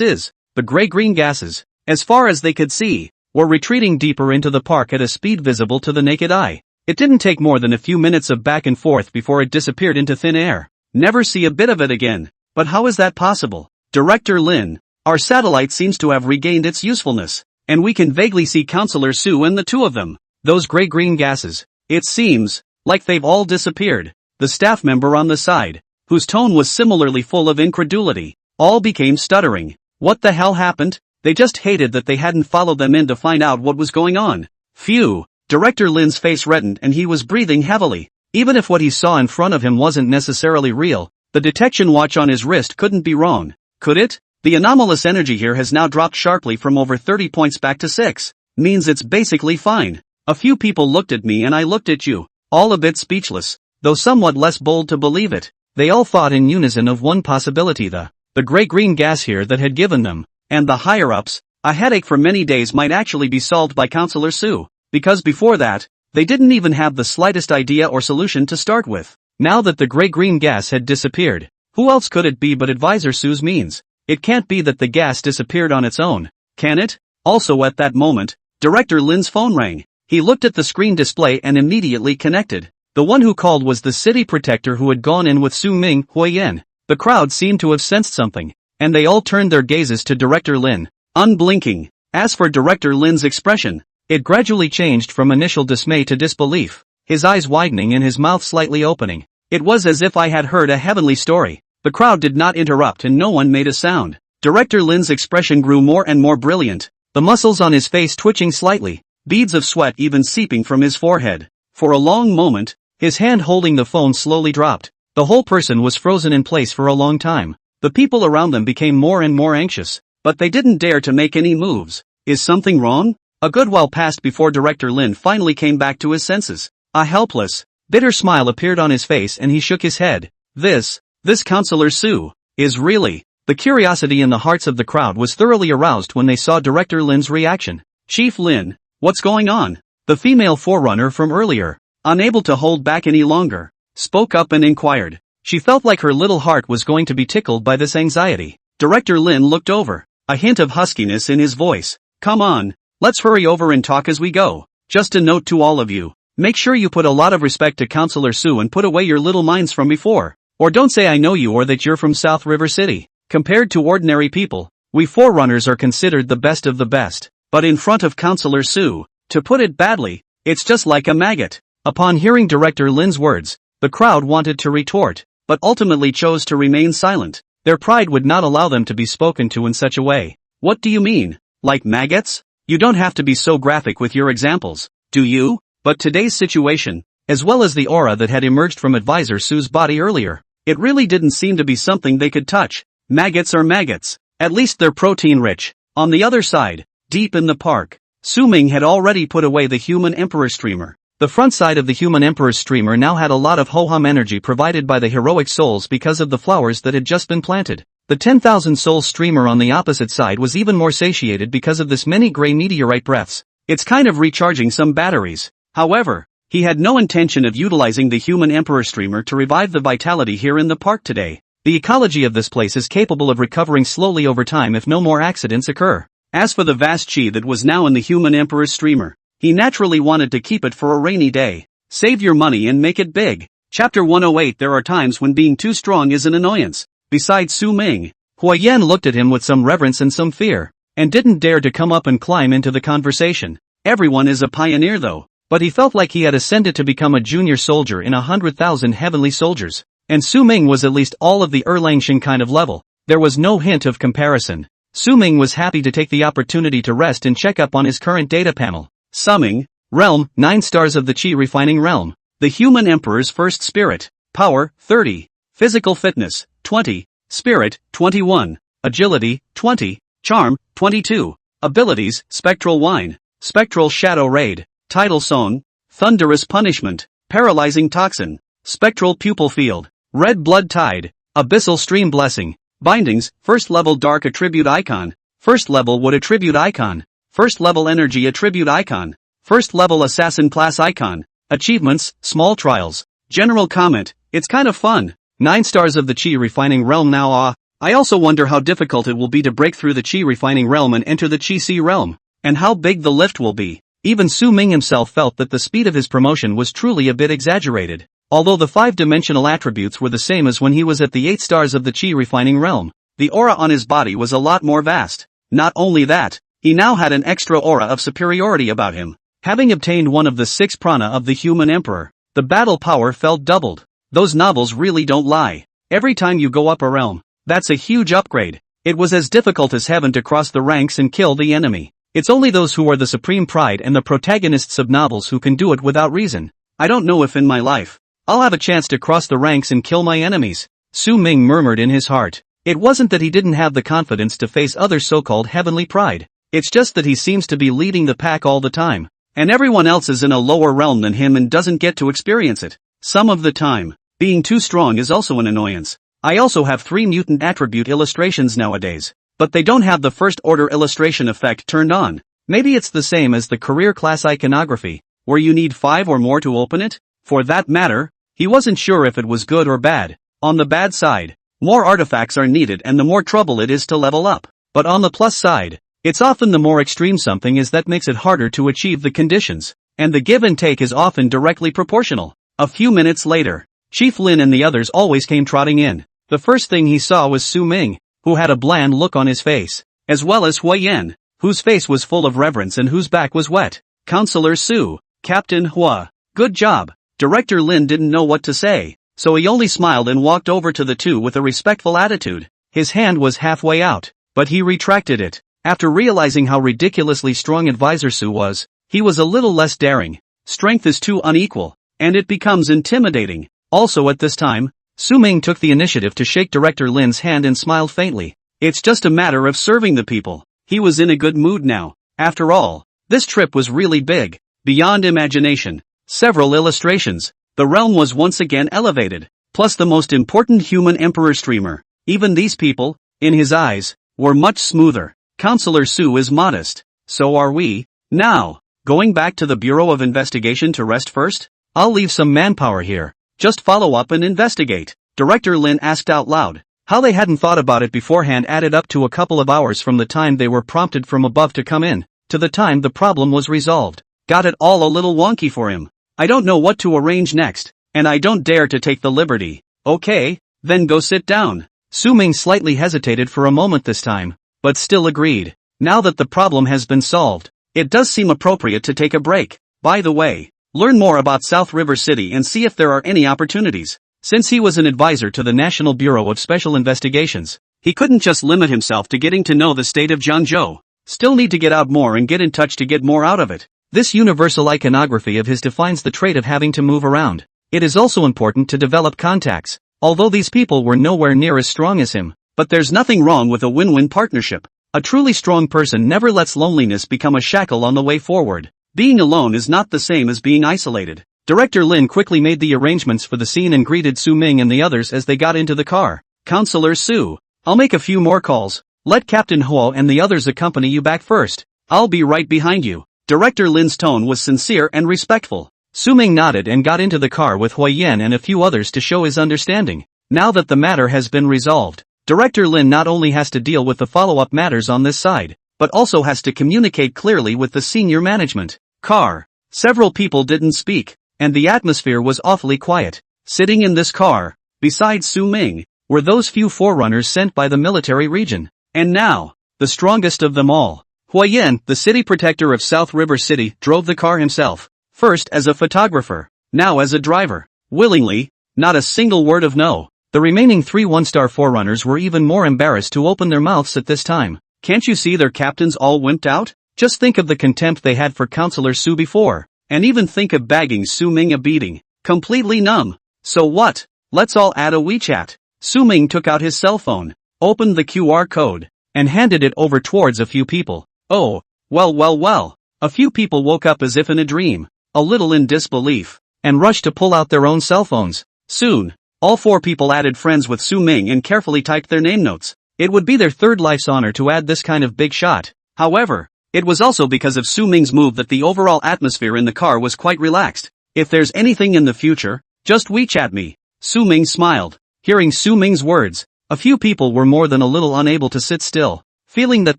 is, the gray-green gases, as far as they could see, were retreating deeper into the park at a speed visible to the naked eye. It didn't take more than a few minutes of back and forth before it disappeared into thin air. Never see a bit of it again. But how is that possible? Director Lin, our satellite seems to have regained its usefulness, and we can vaguely see Counselor Su and the two of them. Those gray-green gases. It seems like they've all disappeared. The staff member on the side, whose tone was similarly full of incredulity, all became stuttering. What the hell happened? They just hated that they hadn't followed them in to find out what was going on. Phew, Director Lin's face reddened and he was breathing heavily. Even if what he saw in front of him wasn't necessarily real, the detection watch on his wrist couldn't be wrong. Could it? The anomalous energy here has now dropped sharply from over 30 points back to 6. Means it's basically fine. A few people looked at me and I looked at you, all a bit speechless, though somewhat less bold to believe it. They all thought in unison of one possibility, the gray-green gas here that had given them, and the higher-ups, a headache for many days might actually be solved by Counselor Su, because before that, they didn't even have the slightest idea or solution to start with. Now that the gray-green gas had disappeared, who else could it be but Advisor Su's means? It can't be that the gas disappeared on its own, can it? Also at that moment, Director Lin's phone rang. He looked at the screen display and immediately connected. The one who called was the city protector who had gone in with Su Ming Huiyan. The crowd seemed to have sensed something, and they all turned their gazes to Director Lin, unblinking. As for Director Lin's expression, it gradually changed from initial dismay to disbelief, his eyes widening and his mouth slightly opening. It was as if I had heard a heavenly story. The crowd did not interrupt and no one made a sound. Director Lin's expression grew more and more brilliant, the muscles on his face twitching slightly, beads of sweat even seeping from his forehead. For a long moment, his hand holding the phone slowly dropped. The whole person was frozen in place for a long time. The people around them became more and more anxious, but they didn't dare to make any moves. Is something wrong? A good while passed before Director Lin finally came back to his senses. A helpless, bitter smile appeared on his face and he shook his head. This Counselor Su, is really... The curiosity in the hearts of the crowd was thoroughly aroused when they saw Director Lin's reaction. Chief Lin, what's going on? The female forerunner from earlier, unable to hold back any longer, spoke up and inquired. She felt like her little heart was going to be tickled by this anxiety. Director Lin looked over, a hint of huskiness in his voice. Come on, let's hurry over and talk as we go. Just a note to all of you, make sure you put a lot of respect to Counselor Su and put away your little minds from before. Or don't say I know you or that you're from South River City. Compared to ordinary people, we forerunners are considered the best of the best. But in front of Counselor Su, to put it badly, it's just like a maggot. Upon hearing Director Lin's words, the crowd wanted to retort, but ultimately chose to remain silent. Their pride would not allow them to be spoken to in such a way. What do you mean? Like maggots? You don't have to be so graphic with your examples, do you? But today's situation, as well as the aura that had emerged from Advisor Su's body earlier, it really didn't seem to be something they could touch. Maggots are maggots. At least they're protein-rich. On the other side, deep in the park, Su Ming had already put away the human emperor streamer. The front side of the human emperor's streamer now had a lot of ho-hum energy provided by the heroic souls because of the flowers that had just been planted. The 10,000 soul streamer on the opposite side was even more satiated because of this many gray meteorite breaths. It's kind of recharging some batteries. However, he had no intention of utilizing the human emperor streamer to revive the vitality here in the park today. The ecology of this place is capable of recovering slowly over time if no more accidents occur. As for the vast chi that was now in the human emperor's streamer, he naturally wanted to keep it for a rainy day. Save your money and make it big. Chapter 108. There are times when being too strong is an annoyance. Besides Su Ming, Huiyan looked at him with some reverence and some fear, and didn't dare to come up and climb into the conversation. Everyone is a pioneer though, but he felt like he had ascended to become a junior soldier in 100,000 heavenly soldiers. And Su Ming was at least all of the Erlangsheng kind of level. There was no hint of comparison. Su Ming was happy to take the opportunity to rest and check up on his current data panel. Summing, Realm, 9 stars of the Chi Refining Realm. The Human Emperor's First Spirit. Power, 30. Physical Fitness, 20. Spirit, 21. Agility, 20. Charm, 22. Abilities, Spectral Wine. Spectral Shadow Raid. Tidal Zone. Thunderous Punishment. Paralyzing Toxin. Spectral Pupil Field. Red Blood Tide. Abyssal Stream Blessing. Bindings, First Level Dark Attribute Icon. First Level Wood Attribute Icon. First Level Energy Attribute Icon. First Level Assassin Class Icon. Achievements, Small Trials. General Comment, it's kind of fun. 9 stars of the Chi Refining Realm now. I also wonder how difficult it will be to break through the Chi Refining Realm and enter the Chi Sea Realm. And how big the lift will be. Even Su Ming himself felt that the speed of his promotion was truly a bit exaggerated. Although the 5-dimensional attributes were the same as when he was at the 8 stars of the Chi Refining Realm, the aura on his body was a lot more vast. Not only that, he now had an extra aura of superiority about him. Having obtained one of the 6 prana of the human emperor, the battle power felt doubled. Those novels really don't lie. Every time you go up a realm, that's a huge upgrade. It was as difficult as heaven to cross the ranks and kill the enemy. It's only those who are the supreme pride and the protagonists of novels who can do it without reason. I don't know if in my life I'll have a chance to cross the ranks and kill my enemies, Su Ming murmured in his heart. It wasn't that he didn't have the confidence to face other so-called heavenly pride. It's just that he seems to be leading the pack all the time, and everyone else is in a lower realm than him and doesn't get to experience it. Some of the time, being too strong is also an annoyance. I also have 3 mutant attribute illustrations nowadays, but they don't have the first order illustration effect turned on. Maybe it's the same as the career class iconography, where you need 5 or more to open it? For that matter, he wasn't sure if it was good or bad. On the bad side, more artifacts are needed and the more trouble it is to level up. But on the plus side, it's often the more extreme something is that makes it harder to achieve the conditions, and the give and take is often directly proportional. A few minutes later, Chief Lin and the others always came trotting in. The first thing he saw was Su Ming, who had a bland look on his face, as well as Hui Yan, whose face was full of reverence and whose back was wet. Counselor Su, Captain Hua, good job. Director Lin didn't know what to say, so he only smiled and walked over to the two with a respectful attitude. His hand was halfway out, but he retracted it. After realizing how ridiculously strong Advisor Su was, he was a little less daring. Strength is too unequal, and it becomes intimidating. Also at this time, Su Ming took the initiative to shake Director Lin's hand and smiled faintly. It's just a matter of serving the people. He was in a good mood now. After all, this trip was really big, beyond imagination. Several illustrations. The realm was once again elevated, plus the most important human emperor streamer. Even these people, in his eyes, were much smoother. Counselor Su is modest. So are we. Now, going back to the Bureau of Investigation to rest first? I'll leave some manpower here. Just follow up and investigate. Director Lin asked out loud. How they hadn't thought about it beforehand added up to a couple of hours from the time they were prompted from above to come in, to the time the problem was resolved. Got it all a little wonky for him. I don't know what to arrange next, and I don't dare to take the liberty. Okay, then go sit down. Su Ming slightly hesitated for a moment this time, but still agreed. Now that the problem has been solved, it does seem appropriate to take a break. By the way, learn more about South River City and see if there are any opportunities. Since he was an advisor to the National Bureau of Special Investigations, he couldn't just limit himself to getting to know the state of Jiangzhou. Still need to get out more and get in touch to get more out of it. This universal iconography of his defines the trait of having to move around. It is also important to develop contacts, although these people were nowhere near as strong as him. But there's nothing wrong with a win-win partnership. A truly strong person never lets loneliness become a shackle on the way forward. Being alone is not the same as being isolated. Director Lin quickly made the arrangements for the scene and greeted Su Ming and the others as they got into the car. Counselor Su, I'll make a few more calls. Let Captain Huo and the others accompany you back first. I'll be right behind you. Director Lin's tone was sincere and respectful. Su Ming nodded and got into the car with Hui Yan and a few others to show his understanding. Now that the matter has been resolved, Director Lin not only has to deal with the follow-up matters on this side, but also has to communicate clearly with the senior management. Car. Several people didn't speak, and the atmosphere was awfully quiet. Sitting in this car, besides Su Ming, were those few forerunners sent by the military region. And now, the strongest of them all. Hui Yan, the city protector of South River City, drove the car himself, first as a photographer, now as a driver. Willingly, not a single word of no. The remaining 3 one-star forerunners were even more embarrassed to open their mouths at this time. Can't you see their captains all wimped out? Just think of the contempt they had for Counselor Su before, and even think of bagging Su Ming a beating. Completely numb. So what? Let's all add a WeChat. Su Ming took out his cell phone, opened the QR code, and handed it over towards a few people. Oh, well. A few people woke up as if in a dream, a little in disbelief, and rushed to pull out their own cell phones. Soon, all 4 people added friends with Su Ming and carefully typed their name notes. It would be their third life's honor to add this kind of big shot. However, it was also because of Su Ming's move that the overall atmosphere in the car was quite relaxed. If there's anything in the future, just WeChat me. Su Ming smiled. Hearing Su Ming's words, a few people were more than a little unable to sit still, feeling that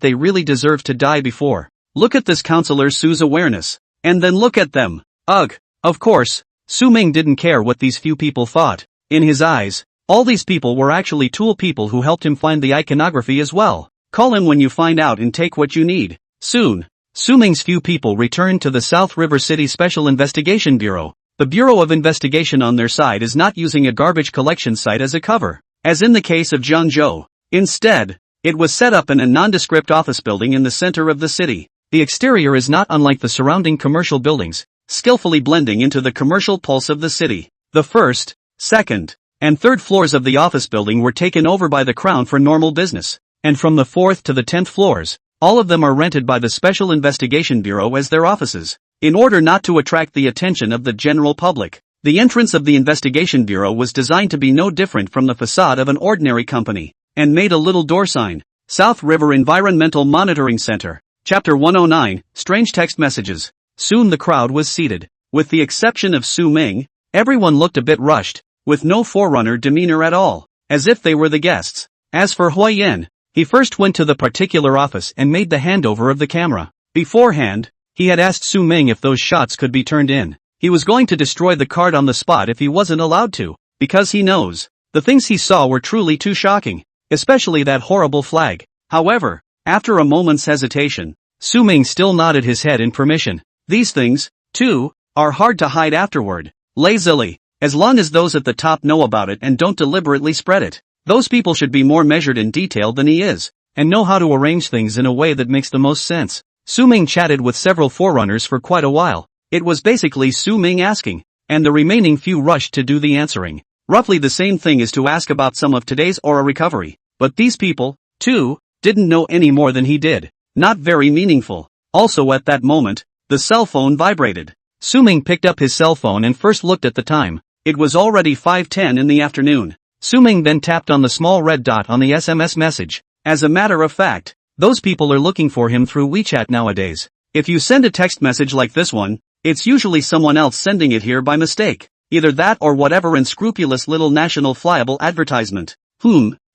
they really deserved to die before. Look at this Counselor Su's awareness. And then look at them. Ugh. Of course, Su Ming didn't care what these few people thought. In his eyes, all these people were actually tool people who helped him find the iconography as well. Call him when you find out and take what you need. Soon, Su Ming's few people returned to the South River City Special Investigation Bureau. The Bureau of Investigation on their side is not using a garbage collection site as a cover, as in the case of Jiangzhou. Instead, it was set up in a nondescript office building in the center of the city. The exterior is not unlike the surrounding commercial buildings, skillfully blending into the commercial pulse of the city. The first, second, and third floors of the office building were taken over by the Crown for normal business, and from the 4th to the 10th floors, all of them are rented by the Special Investigation Bureau as their offices. In order not to attract the attention of the general public, the entrance of the Investigation Bureau was designed to be no different from the facade of an ordinary company, and made a little door sign, South River Environmental Monitoring Center. Chapter 109, Strange Text Messages. Soon the crowd was seated. With the exception of Su Ming, everyone looked a bit rushed, with no forerunner demeanor at all, as if they were the guests. As for Hui Yen, he first went to the particular office and made the handover of the camera. Beforehand, he had asked Su Ming if those shots could be turned in. He was going to destroy the card on the spot if he wasn't allowed to, because he knows, the things he saw were truly too shocking, especially that horrible flag. However, after a moment's hesitation, Su Ming still nodded his head in permission. These things, too, are hard to hide afterward. Lazily, as long as those at the top know about it and don't deliberately spread it. Those people should be more measured in detail than he is, and know how to arrange things in a way that makes the most sense. Su Ming chatted with several forerunners for quite a while. It was basically Su Ming asking, and the remaining few rushed to do the answering. Roughly the same thing as to ask about some of today's aura recovery. But these people, too, didn't know any more than he did. Not very meaningful. Also at that moment, the cell phone vibrated. Su Ming picked up his cell phone and first looked at the time. It was already 5:10 in the afternoon. Su Ming then tapped on the small red dot on the SMS message. As a matter of fact, those people are looking for him through WeChat nowadays. If you send a text message like this one, it's usually someone else sending it here by mistake. Either that or whatever unscrupulous little national flyable advertisement.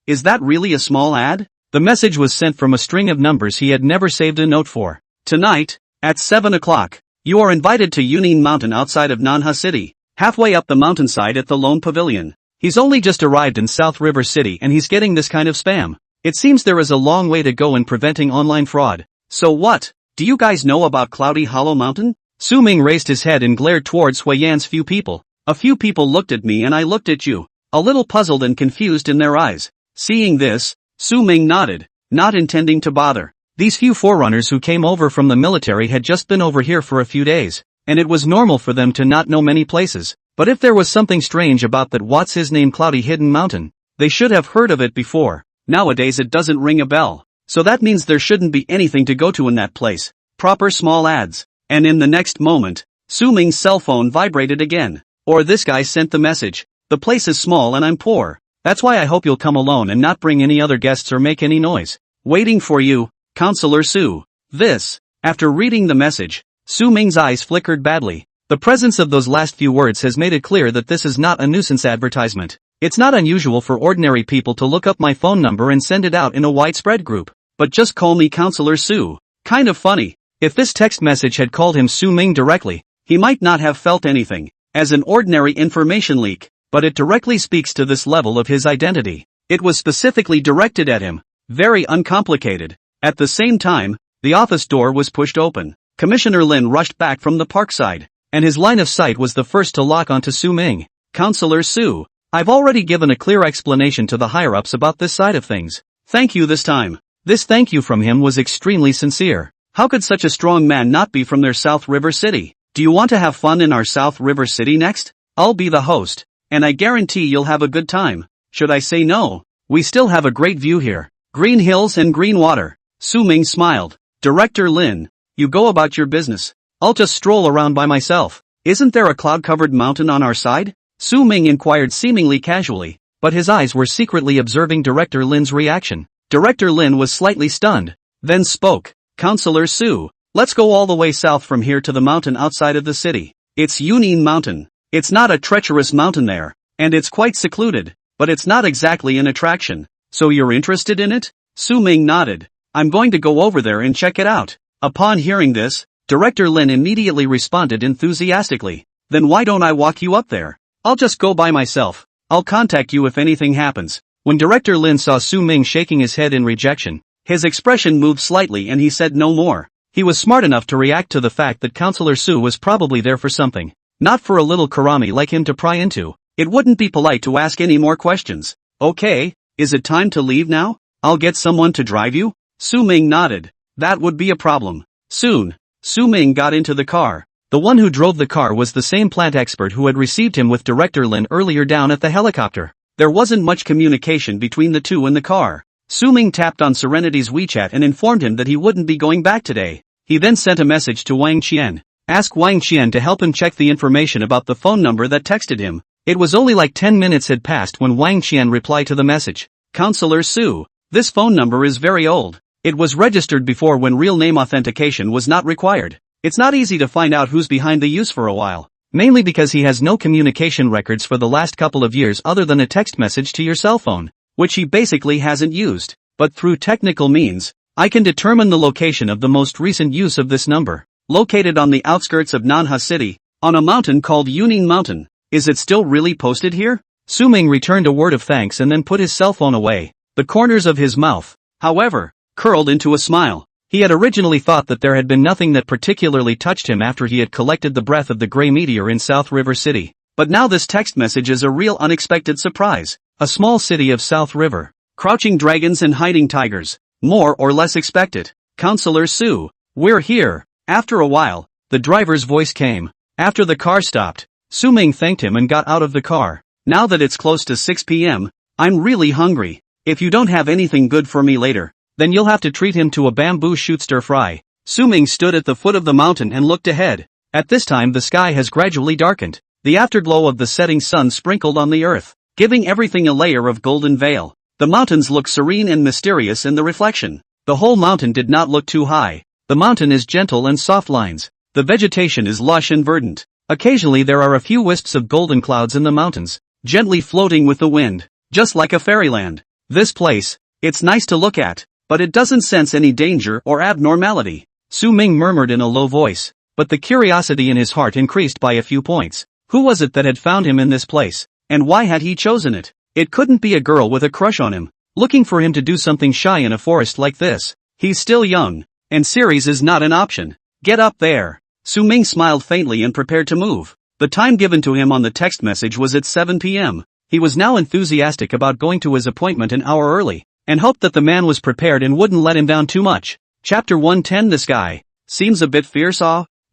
Is that really a small ad? The message was sent from a string of numbers he had never saved a note for. Tonight, at 7 o'clock, you are invited to Yunin Mountain outside of Nanha City, halfway up the mountainside at the Lone Pavilion. He's only just arrived in South River City and he's getting this kind of spam. It seems there is a long way to go in preventing online fraud. So what? Do you guys know about Cloudy Hollow Mountain? Su Ming raised his head and glared towards Hui Yan's few people. A few people looked at me and I looked at you, a little puzzled and confused in their eyes. Seeing this, Su Ming nodded, not intending to bother. These few forerunners who came over from the military had just been over here for a few days, and it was normal for them to not know many places. But if there was something strange about that what's his name Cloudy Hidden Mountain, they should have heard of it before. Nowadays it doesn't ring a bell. So that means there shouldn't be anything to go to in that place. Proper small ads. And in the next moment, Su Ming's cell phone vibrated again. Or this guy sent the message. The place is small and I'm poor. That's why I hope you'll come alone and not bring any other guests or make any noise. Waiting for you, Counselor Su. This. After reading the message, Su Ming's eyes flickered badly. The presence of those last few words has made it clear that this is not a nuisance advertisement. It's not unusual for ordinary people to look up my phone number and send it out in a widespread group. But just call me Counselor Su. Kind of funny. If this text message had called him Su Ming directly, he might not have felt anything, as an ordinary information leak, but it directly speaks to this level of his identity. It was specifically directed at him. Very uncomplicated. At the same time, the office door was pushed open. Commissioner Lin rushed back from the parkside, and his line of sight was the first to lock onto Su Ming. Counselor Su, I've already given a clear explanation to the higher-ups about this side of things. Thank you this time. This thank you from him was extremely sincere. How could such a strong man not be from their South River City? Do you want to have fun in our South River City next? I'll be the host, and I guarantee you'll have a good time. Should I say no? We still have a great view here. Green hills and green water. Su Ming smiled. Director Lin, you go about your business. I'll just stroll around by myself. Isn't there a cloud-covered mountain on our side? Su Ming inquired seemingly casually, but his eyes were secretly observing Director Lin's reaction. Director Lin was slightly stunned, then spoke. Counselor Su, let's go all the way south from here to the mountain outside of the city. It's Yunin Mountain. It's not a treacherous mountain there, and it's quite secluded, but it's not exactly an attraction. So you're interested in it? Su Ming nodded. I'm going to go over there and check it out. Upon hearing this, Director Lin immediately responded enthusiastically. Then why don't I walk you up there? I'll just go by myself. I'll contact you if anything happens. When Director Lin saw Su Ming shaking his head in rejection, his expression moved slightly and he said no more. He was smart enough to react to the fact that Counselor Su was probably there for something. Not for a little karami like him to pry into. It wouldn't be polite to ask any more questions. Okay, is it time to leave now? I'll get someone to drive you? Su Ming nodded. That would be a problem. Soon, Su Ming got into the car. The one who drove the car was the same plant expert who had received him with Director Lin earlier down at the helicopter. There wasn't much communication between the two in the car. Su Ming tapped on Serenity's WeChat and informed him that he wouldn't be going back today. He then sent a message to Wang Qian. Asked Wang Qian to help him check the information about the phone number that texted him. It was only like 10 minutes had passed when Wang Qian replied to the message. Counselor Su, this phone number is very old. It was registered before when real name authentication was not required. It's not easy to find out who's behind the use for a while. Mainly because he has no communication records for the last couple of years other than a text message to your cell phone, which he basically hasn't used. But through technical means, I can determine the location of the most recent use of this number. Located on the outskirts of Manhwa City, on a mountain called Yuning Mountain. Is it still really posted here? Su Ming returned a word of thanks and then put his cell phone away. The corners of his mouth, however, curled into a smile. He had originally thought that there had been nothing that particularly touched him after he had collected the breath of the gray meteor in South River City. But now this text message is a real unexpected surprise. A small city of South River. Crouching dragons and hiding tigers. More or less expected. Counselor Su, we're here. After a while, the driver's voice came. After the car stopped, Su Ming thanked him and got out of the car. Now that it's close to 6 p.m., I'm really hungry. If you don't have anything good for me later, then you'll have to treat him to a bamboo shoot stir fry. Su Ming stood at the foot of the mountain and looked ahead. At this time the sky has gradually darkened. The afterglow of the setting sun sprinkled on the earth, giving everything a layer of golden veil. The mountains look serene and mysterious in the reflection. The whole mountain did not look too high. The mountain is gentle and soft lines. The vegetation is lush and verdant. Occasionally there are a few wisps of golden clouds in the mountains, gently floating with the wind, just like a fairyland. This place, it's nice to look at, but it doesn't sense any danger or abnormality. Su Ming murmured in a low voice, but the curiosity in his heart increased by a few points. Who was it that had found him in this place, and why had he chosen it? It couldn't be a girl with a crush on him, looking for him to do something shy in a forest like this. He's still young, and series is not an option. Get up there. Su Ming smiled faintly and prepared to move. The time given to him on the text message was at 7 p.m. He was now enthusiastic about going to his appointment an hour early, and hoped that the man was prepared and wouldn't let him down too much. Chapter 110. This guy seems a bit fierce.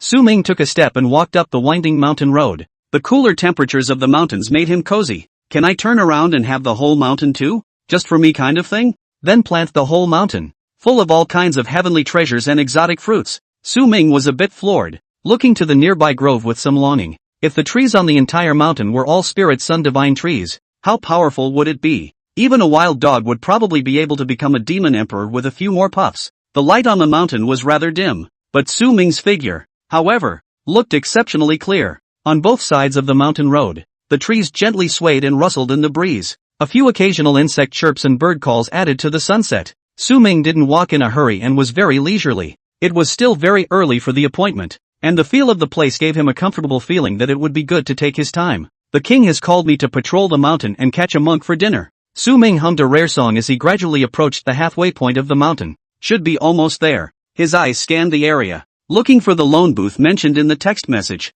Su Ming took a step and walked up the winding mountain road. The cooler temperatures of the mountains made him cozy. Can I turn around and have the whole mountain too? Just for me kind of thing? Then plant the whole mountain, full of all kinds of heavenly treasures and exotic fruits. Su Ming was a bit floored, looking to the nearby grove with some longing. If the trees on the entire mountain were all Spirit Sun divine trees, how powerful would it be? Even a wild dog would probably be able to become a demon emperor with a few more puffs. The light on the mountain was rather dim, but Su Ming's figure, however, looked exceptionally clear. On both sides of the mountain road, the trees gently swayed and rustled in the breeze. A few occasional insect chirps and bird calls added to the sunset. Su Ming didn't walk in a hurry and was very leisurely. It was still very early for the appointment, and the feel of the place gave him a comfortable feeling that it would be good to take his time. The king has called me to patrol the mountain and catch a monk for dinner. Su Ming hummed a rare song as he gradually approached the halfway point of the mountain. Should be almost there. His eyes scanned the area, looking for the lone booth mentioned in the text message.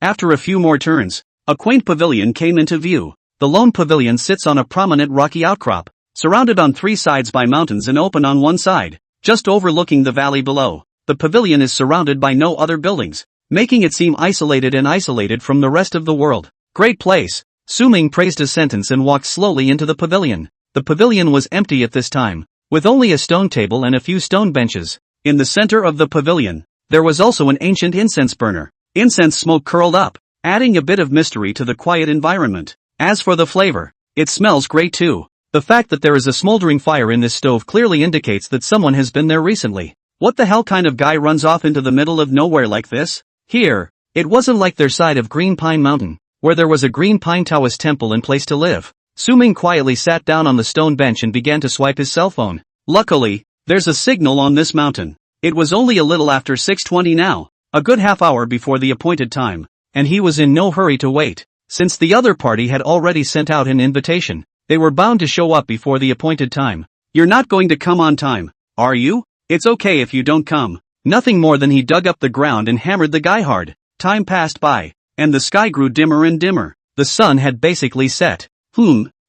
After a few more turns, a quaint pavilion came into view. The lone pavilion sits on a prominent rocky outcrop, surrounded on three sides by mountains and open on one side, just overlooking the valley below. The pavilion is surrounded by no other buildings, making it seem isolated from the rest of the world. Great place. Su Ming praised a sentence and walked slowly into the pavilion. The pavilion was empty at this time, with only a stone table and a few stone benches. In the center of the pavilion, there was also an ancient incense burner. Incense smoke curled up, adding a bit of mystery to the quiet environment. As for the flavor, it smells great too. The fact that there is a smoldering fire in this stove clearly indicates that someone has been there recently. What the hell kind of guy runs off into the middle of nowhere like this? Here, it wasn't like their side of Green Pine Mountain, where there was a Green Pine Taoist temple and place to live. Su Ming quietly sat down on the stone bench and began to swipe his cell phone. Luckily, there's a signal on this mountain. It was only a little after 6:20 now, a good half hour before the appointed time, and he was in no hurry to wait. Since the other party had already sent out an invitation, they were bound to show up before the appointed time. You're not going to come on time, are you? It's okay if you don't come. Nothing more than he dug up the ground and hammered the guy hard. Time passed by, and the sky grew dimmer and dimmer. The sun had basically set.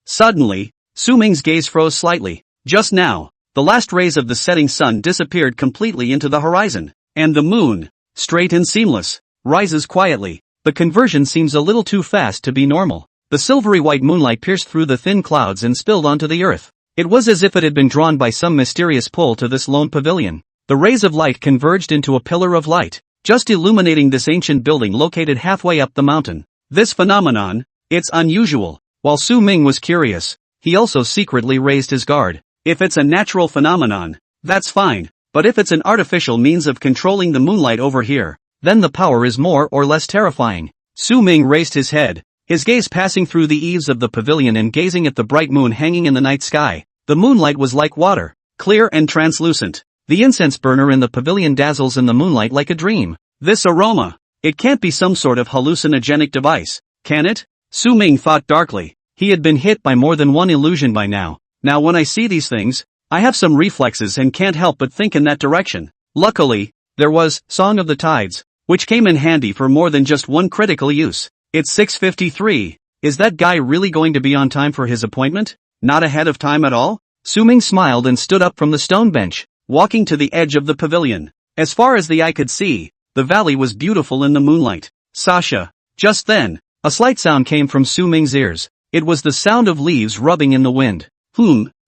Suddenly, Su Ming's gaze froze slightly. Just now, the last rays of the setting sun disappeared completely into the horizon, And the moon, straight and seamless, rises quietly. The conversion seems a little too fast to be normal. The silvery white moonlight pierced through the thin clouds and spilled onto the earth. It was as if it had been drawn by some mysterious pull to this lone pavilion. The rays of light converged into a pillar of light, just illuminating this ancient building located halfway up the mountain. This phenomenon, it's unusual. While Su Ming was curious, he also secretly raised his guard. If it's a natural phenomenon, that's fine, but if it's an artificial means of controlling the moonlight over here, then the power is more or less terrifying. Su Ming raised his head, his gaze passing through the eaves of the pavilion and gazing at the bright moon hanging in the night sky. The moonlight was like water, clear and translucent. The incense burner in the pavilion dazzles in the moonlight like a dream. This aroma, it can't be some sort of hallucinogenic device, can it? Su Ming thought darkly. He had been hit by more than one illusion by now. Now when I see these things, I have some reflexes and can't help but think in that direction. Luckily, there was Song of the Tides, which came in handy for more than just one critical use. It's 6:53. Is that guy really going to be on time for his appointment? Not ahead of time at all? Su Ming smiled and stood up from the stone bench, walking to the edge of the pavilion. As far as the eye could see, the valley was beautiful in the moonlight. Sasha. Just then, a slight sound came from Su Ming's ears. It was the sound of leaves rubbing in the wind.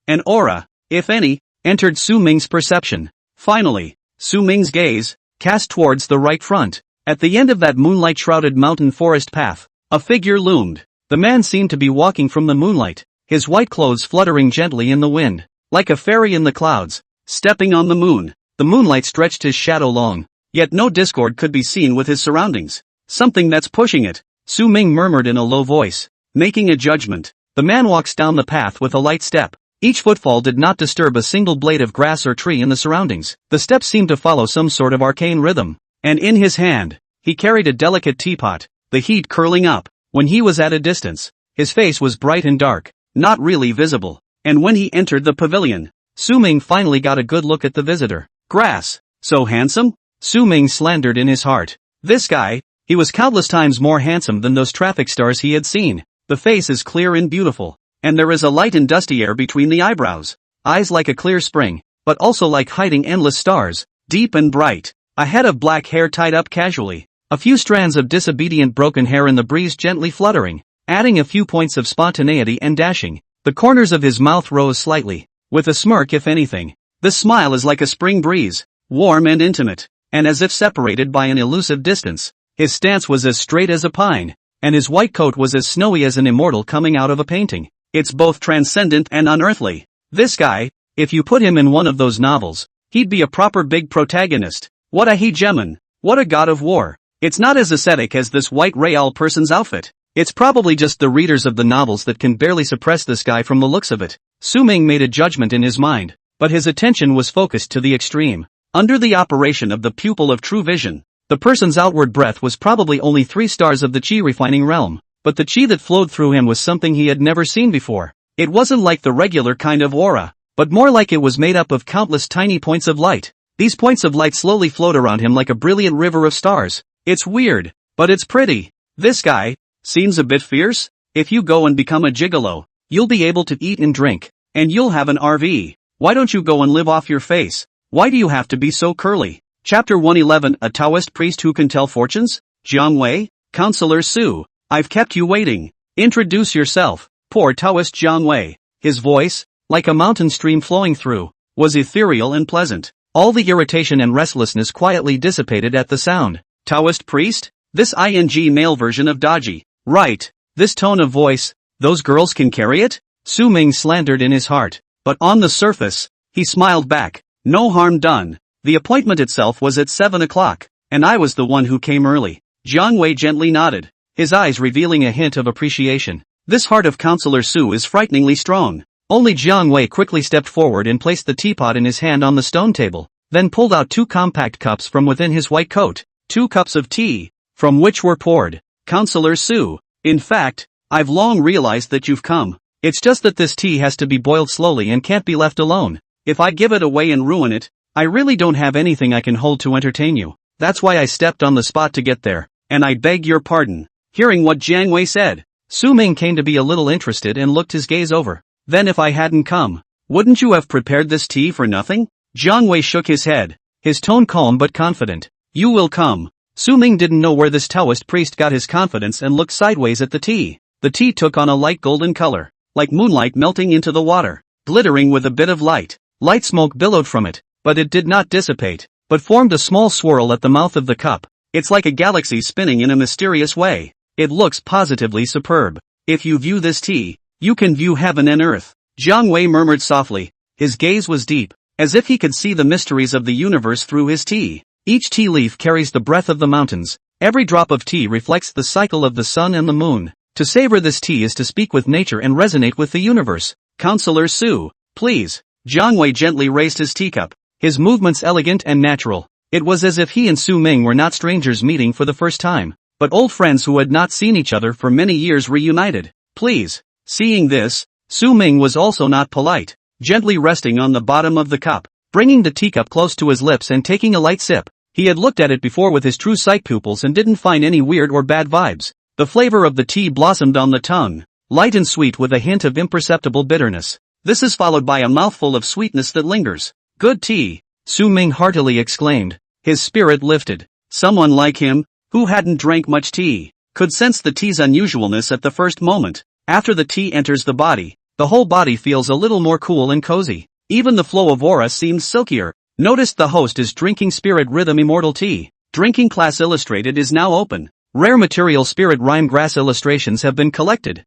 An aura, if any, entered Su Ming's perception. Finally, Su Ming's gaze, cast towards the right front. At the end of that moonlight-shrouded mountain forest path, a figure loomed. The man seemed to be walking from the moonlight, his white clothes fluttering gently in the wind, like a fairy in the clouds, stepping on the moon. The moonlight stretched his shadow long, yet no discord could be seen with his surroundings. Something that's pushing it, Su Ming murmured in a low voice, making a judgment. The man walks down the path with a light step. Each footfall did not disturb a single blade of grass or tree in the surroundings. The steps seemed to follow some sort of arcane rhythm. And in his hand, he carried a delicate teapot, the heat curling up. When he was at a distance, his face was bright and dark, not really visible. And when he entered the pavilion, Su Ming finally got a good look at the visitor. Grass, so handsome? Su Ming slandered in his heart. This guy, he was countless times more handsome than those traffic stars he had seen. The face is clear and beautiful, and there is a light and dusty air between the eyebrows. Eyes like a clear spring, but also like hiding endless stars, deep and bright. A head of black hair tied up casually. A few strands of disobedient broken hair in the breeze gently fluttering, adding a few points of spontaneity and dashing. The corners of his mouth rose slightly, with a smirk if anything. The smile is like a spring breeze, warm and intimate, and as if separated by an elusive distance. His stance was as straight as a pine, and his white coat was as snowy as an immortal coming out of a painting. It's both transcendent and unearthly. This guy, if you put him in one of those novels, he'd be a proper big protagonist. What a hegemon, what a god of war. It's not as ascetic as this white real person's outfit. It's probably just the readers of the novels that can barely suppress this guy from the looks of it. Su Ming made a judgment in his mind, but his attention was focused to the extreme. Under the operation of the pupil of true vision, the person's outward breath was probably only 3 stars of the chi refining realm, but the chi that flowed through him was something he had never seen before. It wasn't like the regular kind of aura, but more like it was made up of countless tiny points of light. These points of light slowly flowed around him like a brilliant river of stars. It's weird, but it's pretty. This guy seems a bit fierce. If you go and become a gigolo, you'll be able to eat and drink, and you'll have an RV. Why don't you go and live off your face? Why do you have to be so curly? Chapter 111. A Taoist priest who can tell fortunes? Jiang Wei, Counselor Su, I've kept you waiting. Introduce yourself. Poor Taoist Jiang Wei. His voice, like a mountain stream flowing through, was ethereal and pleasant. All the irritation and restlessness quietly dissipated at the sound. Taoist priest? This ing male version of Daji. Right. This tone of voice, those girls can carry it? Su Ming slandered in his heart. But on the surface, he smiled back. No harm done. The appointment itself was at 7 o'clock, and I was the one who came early. Jiang Wei gently nodded, his eyes revealing a hint of appreciation. This heart of Counselor Su is frighteningly strong. Only Jiang Wei quickly stepped forward and placed the teapot in his hand on the stone table, then pulled out 2 compact cups from within his white coat. 2 cups of tea, from which were poured. Counselor Su, in fact, I've long realized that you've come. It's just that this tea has to be boiled slowly and can't be left alone. If I give it away and ruin it, I really don't have anything I can hold to entertain you. That's why I stepped on the spot to get there, and I beg your pardon. Hearing what Jiang Wei said, Su Ming came to be a little interested and looked his gaze over. Then if I hadn't come, wouldn't you have prepared this tea for nothing? Jiang Wei shook his head, his tone calm but confident. You will come. Su Ming didn't know where this Taoist priest got his confidence and looked sideways at the tea. The tea took on a light golden color, like moonlight melting into the water, glittering with a bit of light. Light smoke billowed from it, but it did not dissipate, but formed a small swirl at the mouth of the cup. It's like a galaxy spinning in a mysterious way. It looks positively superb. If you view this tea, you can view heaven and earth. Jiang Wei murmured softly. His gaze was deep, as if he could see the mysteries of the universe through his tea. Each tea leaf carries the breath of the mountains. Every drop of tea reflects the cycle of the sun and the moon. To savor this tea is to speak with nature and resonate with the universe. Counselor Su, please. Jiang Wei gently raised his teacup, his movements elegant and natural. It was as if he and Su Ming were not strangers meeting for the first time, but old friends who had not seen each other for many years reunited. Please. Seeing this, Su Ming was also not polite, gently resting on the bottom of the cup, bringing the teacup close to his lips and taking a light sip. He had looked at it before with his true sight pupils and didn't find any weird or bad vibes. The flavor of the tea blossomed on the tongue, light and sweet with a hint of imperceptible bitterness. This is followed by a mouthful of sweetness that lingers. Good tea, Su Ming heartily exclaimed. His spirit lifted. Someone like him, who hadn't drank much tea, could sense the tea's unusualness at the first moment. After the tea enters the body, the whole body feels a little more cool and cozy. Even the flow of aura seems silkier. Notice the host is drinking Spirit Rhythm Immortal Tea. Drinking Class Illustrated is now open. Rare material Spirit Rhyme Grass illustrations have been collected.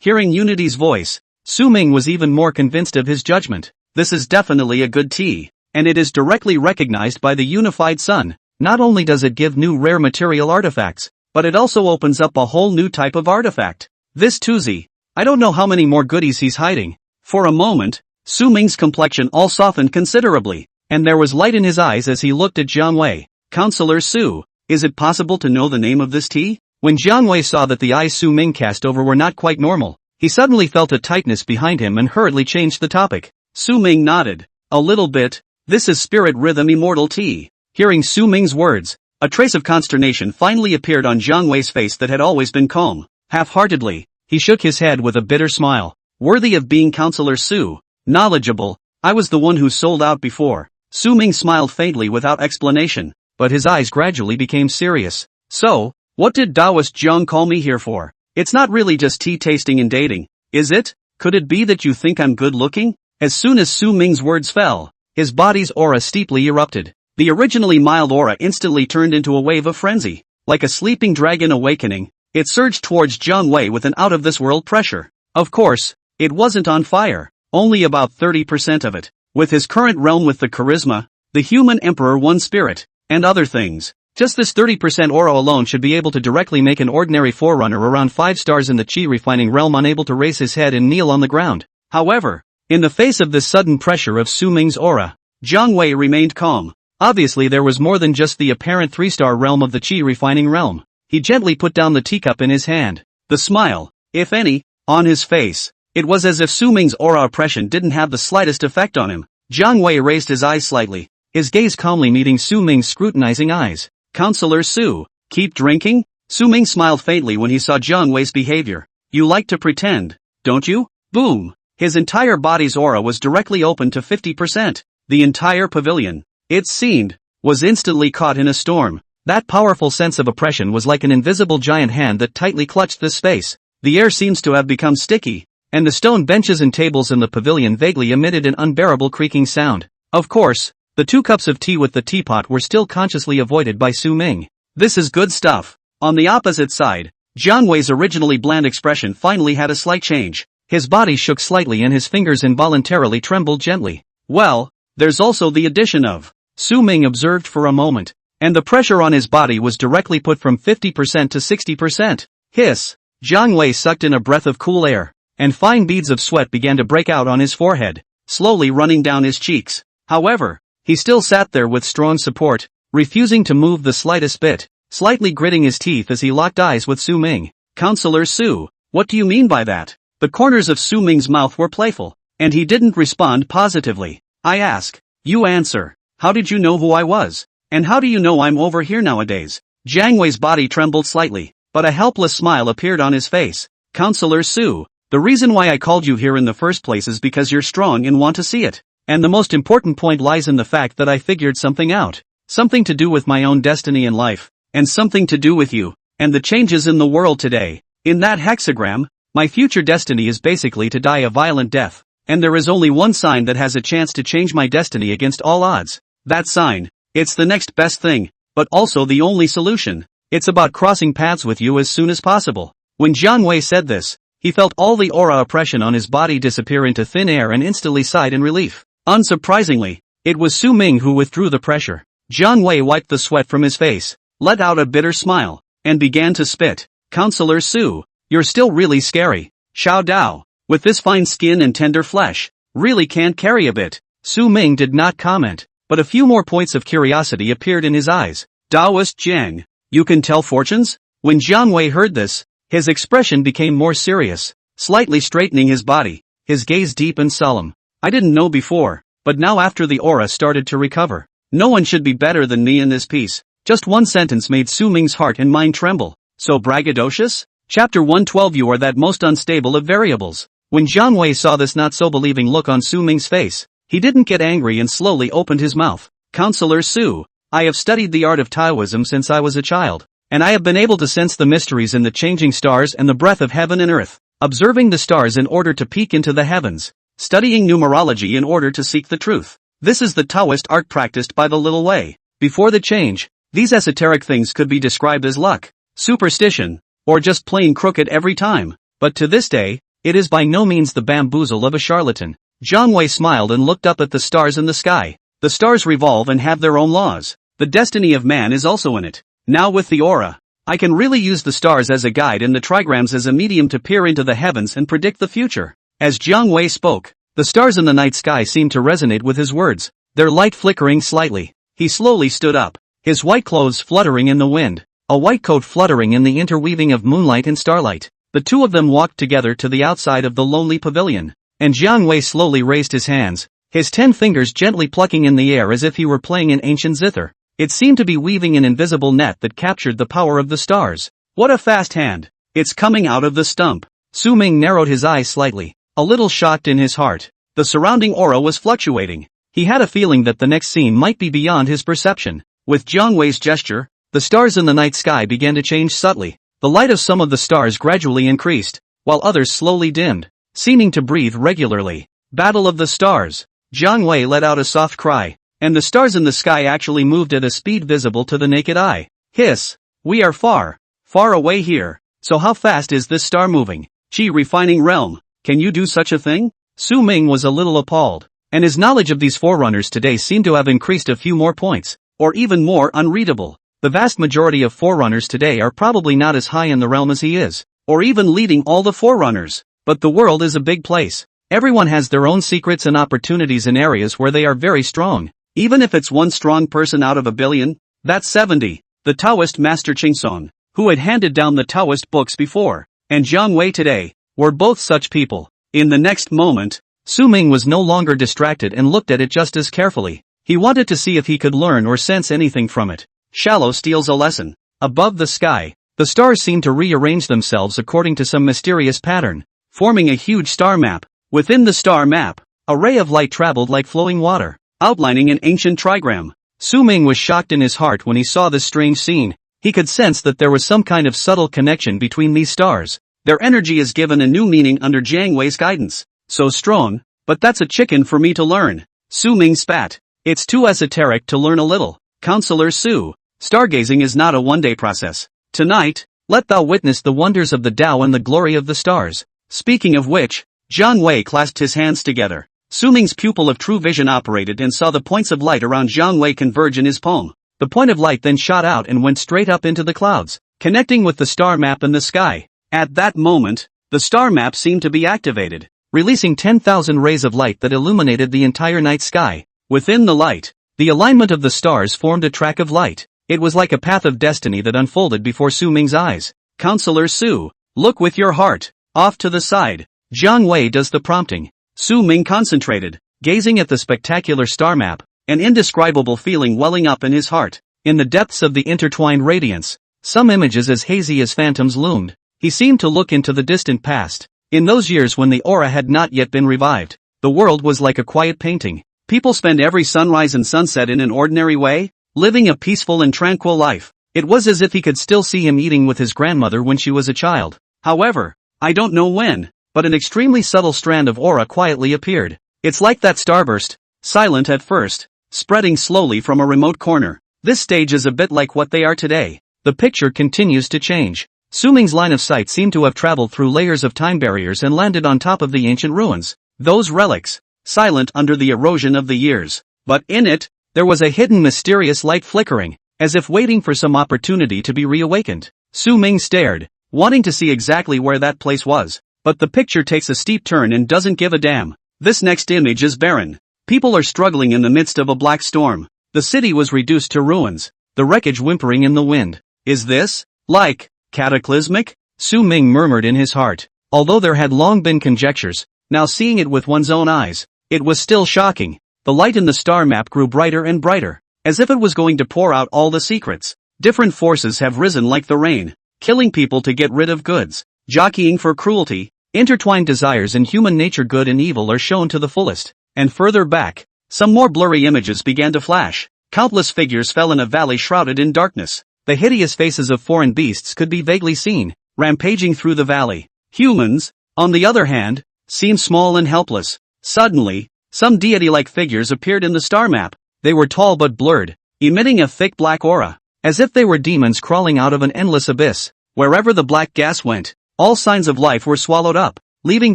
Hearing Unity's voice, Su Ming was even more convinced of his judgment. This is definitely a good tea, and it is directly recognized by the unified sun. Not only does it give new rare material artifacts, but it also opens up a whole new type of artifact. This Tuzi, I don't know how many more goodies he's hiding. For a moment, Su Ming's complexion all softened considerably, and there was light in his eyes as he looked at Jiang Wei. Counselor Su, is it possible to know the name of this tea? When Jiang Wei saw that the eyes Su Ming cast over were not quite normal, he suddenly felt a tightness behind him and hurriedly changed the topic. Su Ming nodded. A little bit. This is Spirit Rhythm Immortal Tea. Hearing Su Ming's words, a trace of consternation finally appeared on Jiang Wei's face that had always been calm. Half-heartedly, he shook his head with a bitter smile. Worthy of being Counselor Su. Knowledgeable. I was the one who sold out before. Su Ming smiled faintly without explanation, but his eyes gradually became serious. So, what did Taoist Jiang call me here for? It's not really just tea tasting and dating, is it? Could it be that you think I'm good looking? As soon as Su Ming's words fell, his body's aura steeply erupted. The originally mild aura instantly turned into a wave of frenzy. Like a sleeping dragon awakening, it surged towards Jiang Wei with an out-of-this-world pressure. Of course, it wasn't on fire, only about 30% of it. With his current realm with the charisma, the human emperor won spirit, and other things. Just this 30% aura alone should be able to directly make an ordinary forerunner around 5 stars in the chi refining realm unable to raise his head and kneel on the ground. However, in the face of this sudden pressure of Su Ming's aura, Jiang Wei remained calm. Obviously there was more than just the apparent 3-star realm of the chi refining realm. He gently put down the teacup in his hand. The smile, if any, on his face. It was as if Su Ming's aura oppression didn't have the slightest effect on him. Jiang Wei raised his eyes slightly, his gaze calmly meeting Su Ming's scrutinizing eyes. Counselor Su, keep drinking? Su Ming smiled faintly when he saw Jiang Wei's behavior. You like to pretend, don't you? Boom! His entire body's aura was directly open to 50%. The entire pavilion, it seemed, was instantly caught in a storm. That powerful sense of oppression was like an invisible giant hand that tightly clutched this space. The air seems to have become sticky, and the stone benches and tables in the pavilion vaguely emitted an unbearable creaking sound. Of course, the 2 cups of tea with the teapot were still consciously avoided by Su Ming. This is good stuff. On the opposite side, Jiang Wei's originally bland expression finally had a slight change. His body shook slightly and his fingers involuntarily trembled gently. Well, there's also the addition of, Su Ming observed for a moment, and the pressure on his body was directly put from 50% to 60%. Hiss! Jiang Wei sucked in a breath of cool air, and fine beads of sweat began to break out on his forehead, slowly running down his cheeks. However, he still sat there with strong support, refusing to move the slightest bit, slightly gritting his teeth as he locked eyes with Su Ming. Counselor Su, what do you mean by that? The corners of Su Ming's mouth were playful, and he didn't respond positively. I ask, you answer. How did you know who I was? And how do you know I'm over here nowadays? Jiang Wei's body trembled slightly, but a helpless smile appeared on his face. Counselor Su, the reason why I called you here in the first place is because you're strong and want to see it. And the most important point lies in the fact that I figured something out. Something to do with my own destiny in life, and something to do with you, and the changes in the world today. In that hexagram, my future destiny is basically to die a violent death, and there is only one sign that has a chance to change my destiny against all odds. That sign. It's the next best thing, but also the only solution. It's about crossing paths with you as soon as possible. When Jiang Wei said this, he felt all the aura oppression on his body disappear into thin air and instantly sighed in relief. Unsurprisingly, it was Su Ming who withdrew the pressure. Jiang Wei wiped the sweat from his face, let out a bitter smile, and began to spit. Counselor Su, you're still really scary. Xiao Dao, with this fine skin and tender flesh, really can't carry a bit. Su Ming did not comment, but a few more points of curiosity appeared in his eyes. Taoist Jiang, you can tell fortunes? When Jiang Wei heard this, his expression became more serious, slightly straightening his body, his gaze deep and solemn. I didn't know before, but now after the aura started to recover, no one should be better than me in this piece. Just one sentence made Su Ming's heart and mind tremble. So braggadocious? Chapter 112. You are that most unstable of variables. When Jiang Wei saw this not-so-believing look on Su Ming's face, he didn't get angry and slowly opened his mouth. Counselor Su, I have studied the art of Taoism since I was a child, and I have been able to sense the mysteries in the changing stars and the breath of heaven and earth, observing the stars in order to peek into the heavens, studying numerology in order to seek the truth. This is the Taoist art practiced by the Little Wei. Before the change, these esoteric things could be described as luck, superstition, or just plain crooked every time. But to this day, it is by no means the bamboozle of a charlatan. Jiang Wei smiled and looked up at the stars in the sky. The stars revolve and have their own laws. The destiny of man is also in it. Now with the aura, I can really use the stars as a guide and the trigrams as a medium to peer into the heavens and predict the future. As Jiang Wei spoke, the stars in the night sky seemed to resonate with his words, their light flickering slightly. He slowly stood up, his white clothes fluttering in the wind, a white coat fluttering in the interweaving of moonlight and starlight. The two of them walked together to the outside of the lonely pavilion, and Jiang Wei slowly raised his hands, his 10 fingers gently plucking in the air as if he were playing an ancient zither. It seemed to be weaving an invisible net that captured the power of the stars. What a fast hand! It's coming out of the stump. Su Ming narrowed his eyes slightly, a little shocked in his heart. The surrounding aura was fluctuating. He had a feeling that the next scene might be beyond his perception. With Jiang Wei's gesture, the stars in the night sky began to change subtly. The light of some of the stars gradually increased, while others slowly dimmed, seeming to breathe regularly. Battle of the stars. Jiang Wei let out a soft cry, and the stars in the sky actually moved at a speed visible to the naked eye. Hiss! We are far, far away here. So how fast is this star moving? Qi refining realm. Can you do such a thing? Su Ming was a little appalled, and his knowledge of these forerunners today seemed to have increased a few more points, or even more unreadable. The vast majority of forerunners today are probably not as high in the realm as he is, or even leading all the forerunners. But the world is a big place. Everyone has their own secrets and opportunities in areas where they are very strong. Even if it's one strong person out of a billion, that's 70. The Taoist master Qingxong, who had handed down the Taoist books before, and Jiang Wei today, were both such people. In the next moment, Su Ming was no longer distracted and looked at it just as carefully. He wanted to see if he could learn or sense anything from it. Shallow steals a lesson. Above the sky, the stars seemed to rearrange themselves according to some mysterious pattern, forming a huge star map. Within the star map, a ray of light traveled like flowing water, outlining an ancient trigram. Su Ming was shocked in his heart when he saw this strange scene. He could sense that there was some kind of subtle connection between these stars. Their energy is given a new meaning under Jiang Wei's guidance. So strong, but that's a chicken for me to learn. Su Ming spat. It's too esoteric to learn a little. Counselor Su, stargazing is not a one-day process. Tonight, let thou witness the wonders of the Tao and the glory of the stars. Speaking of which, Jiang Wei clasped his hands together. Su Ming's pupil of true vision operated and saw the points of light around Jiang Wei converge in his palm. The point of light then shot out and went straight up into the clouds, connecting with the star map in the sky. At that moment, the star map seemed to be activated, releasing 10,000 rays of light that illuminated the entire night sky. Within the light, the alignment of the stars formed a track of light. It was like a path of destiny that unfolded before Su Ming's eyes. Counselor Su, look with your heart. Off to the side. Jiang Wei does the prompting. Su Ming concentrated, gazing at the spectacular star map, an indescribable feeling welling up in his heart. In the depths of the intertwined radiance, some images as hazy as phantoms loomed. He seemed to look into the distant past. In those years when the aura had not yet been revived, the world was like a quiet painting. People spend every sunrise and sunset in an ordinary way, living a peaceful and tranquil life. It was as if he could still see him eating with his grandmother when she was a child. However, I don't know when, but an extremely subtle strand of aura quietly appeared. It's like that starburst, silent at first, spreading slowly from a remote corner. This stage is a bit like what they are today. The picture continues to change. Su Ming's line of sight seemed to have traveled through layers of time barriers and landed on top of the ancient ruins. Those relics, silent under the erosion of the years. But in it, there was a hidden mysterious light flickering, as if waiting for some opportunity to be reawakened. Su Ming stared, wanting to see exactly where that place was. But the picture takes a steep turn and doesn't give a damn. This next image is barren. People are struggling in the midst of a black storm. The city was reduced to ruins, the wreckage whimpering in the wind. Is this, like, cataclysmic? Su Ming murmured in his heart. Although there had long been conjectures, now seeing it with one's own eyes, it was still shocking. The light in the star map grew brighter and brighter, as if it was going to pour out all the secrets. Different forces have risen like the rain, killing people to get rid of goods, jockeying for cruelty. Intertwined desires in human nature, good and evil, are shown to the fullest. And further back, some more blurry images began to flash. Countless figures fell in a valley shrouded in darkness. The hideous faces of foreign beasts could be vaguely seen, rampaging through the valley. Humans, on the other hand, seemed small and helpless. Suddenly, some deity-like figures appeared in the star map. They were tall but blurred, emitting a thick black aura, as if they were demons crawling out of an endless abyss. Wherever the black gas went, all signs of life were swallowed up, leaving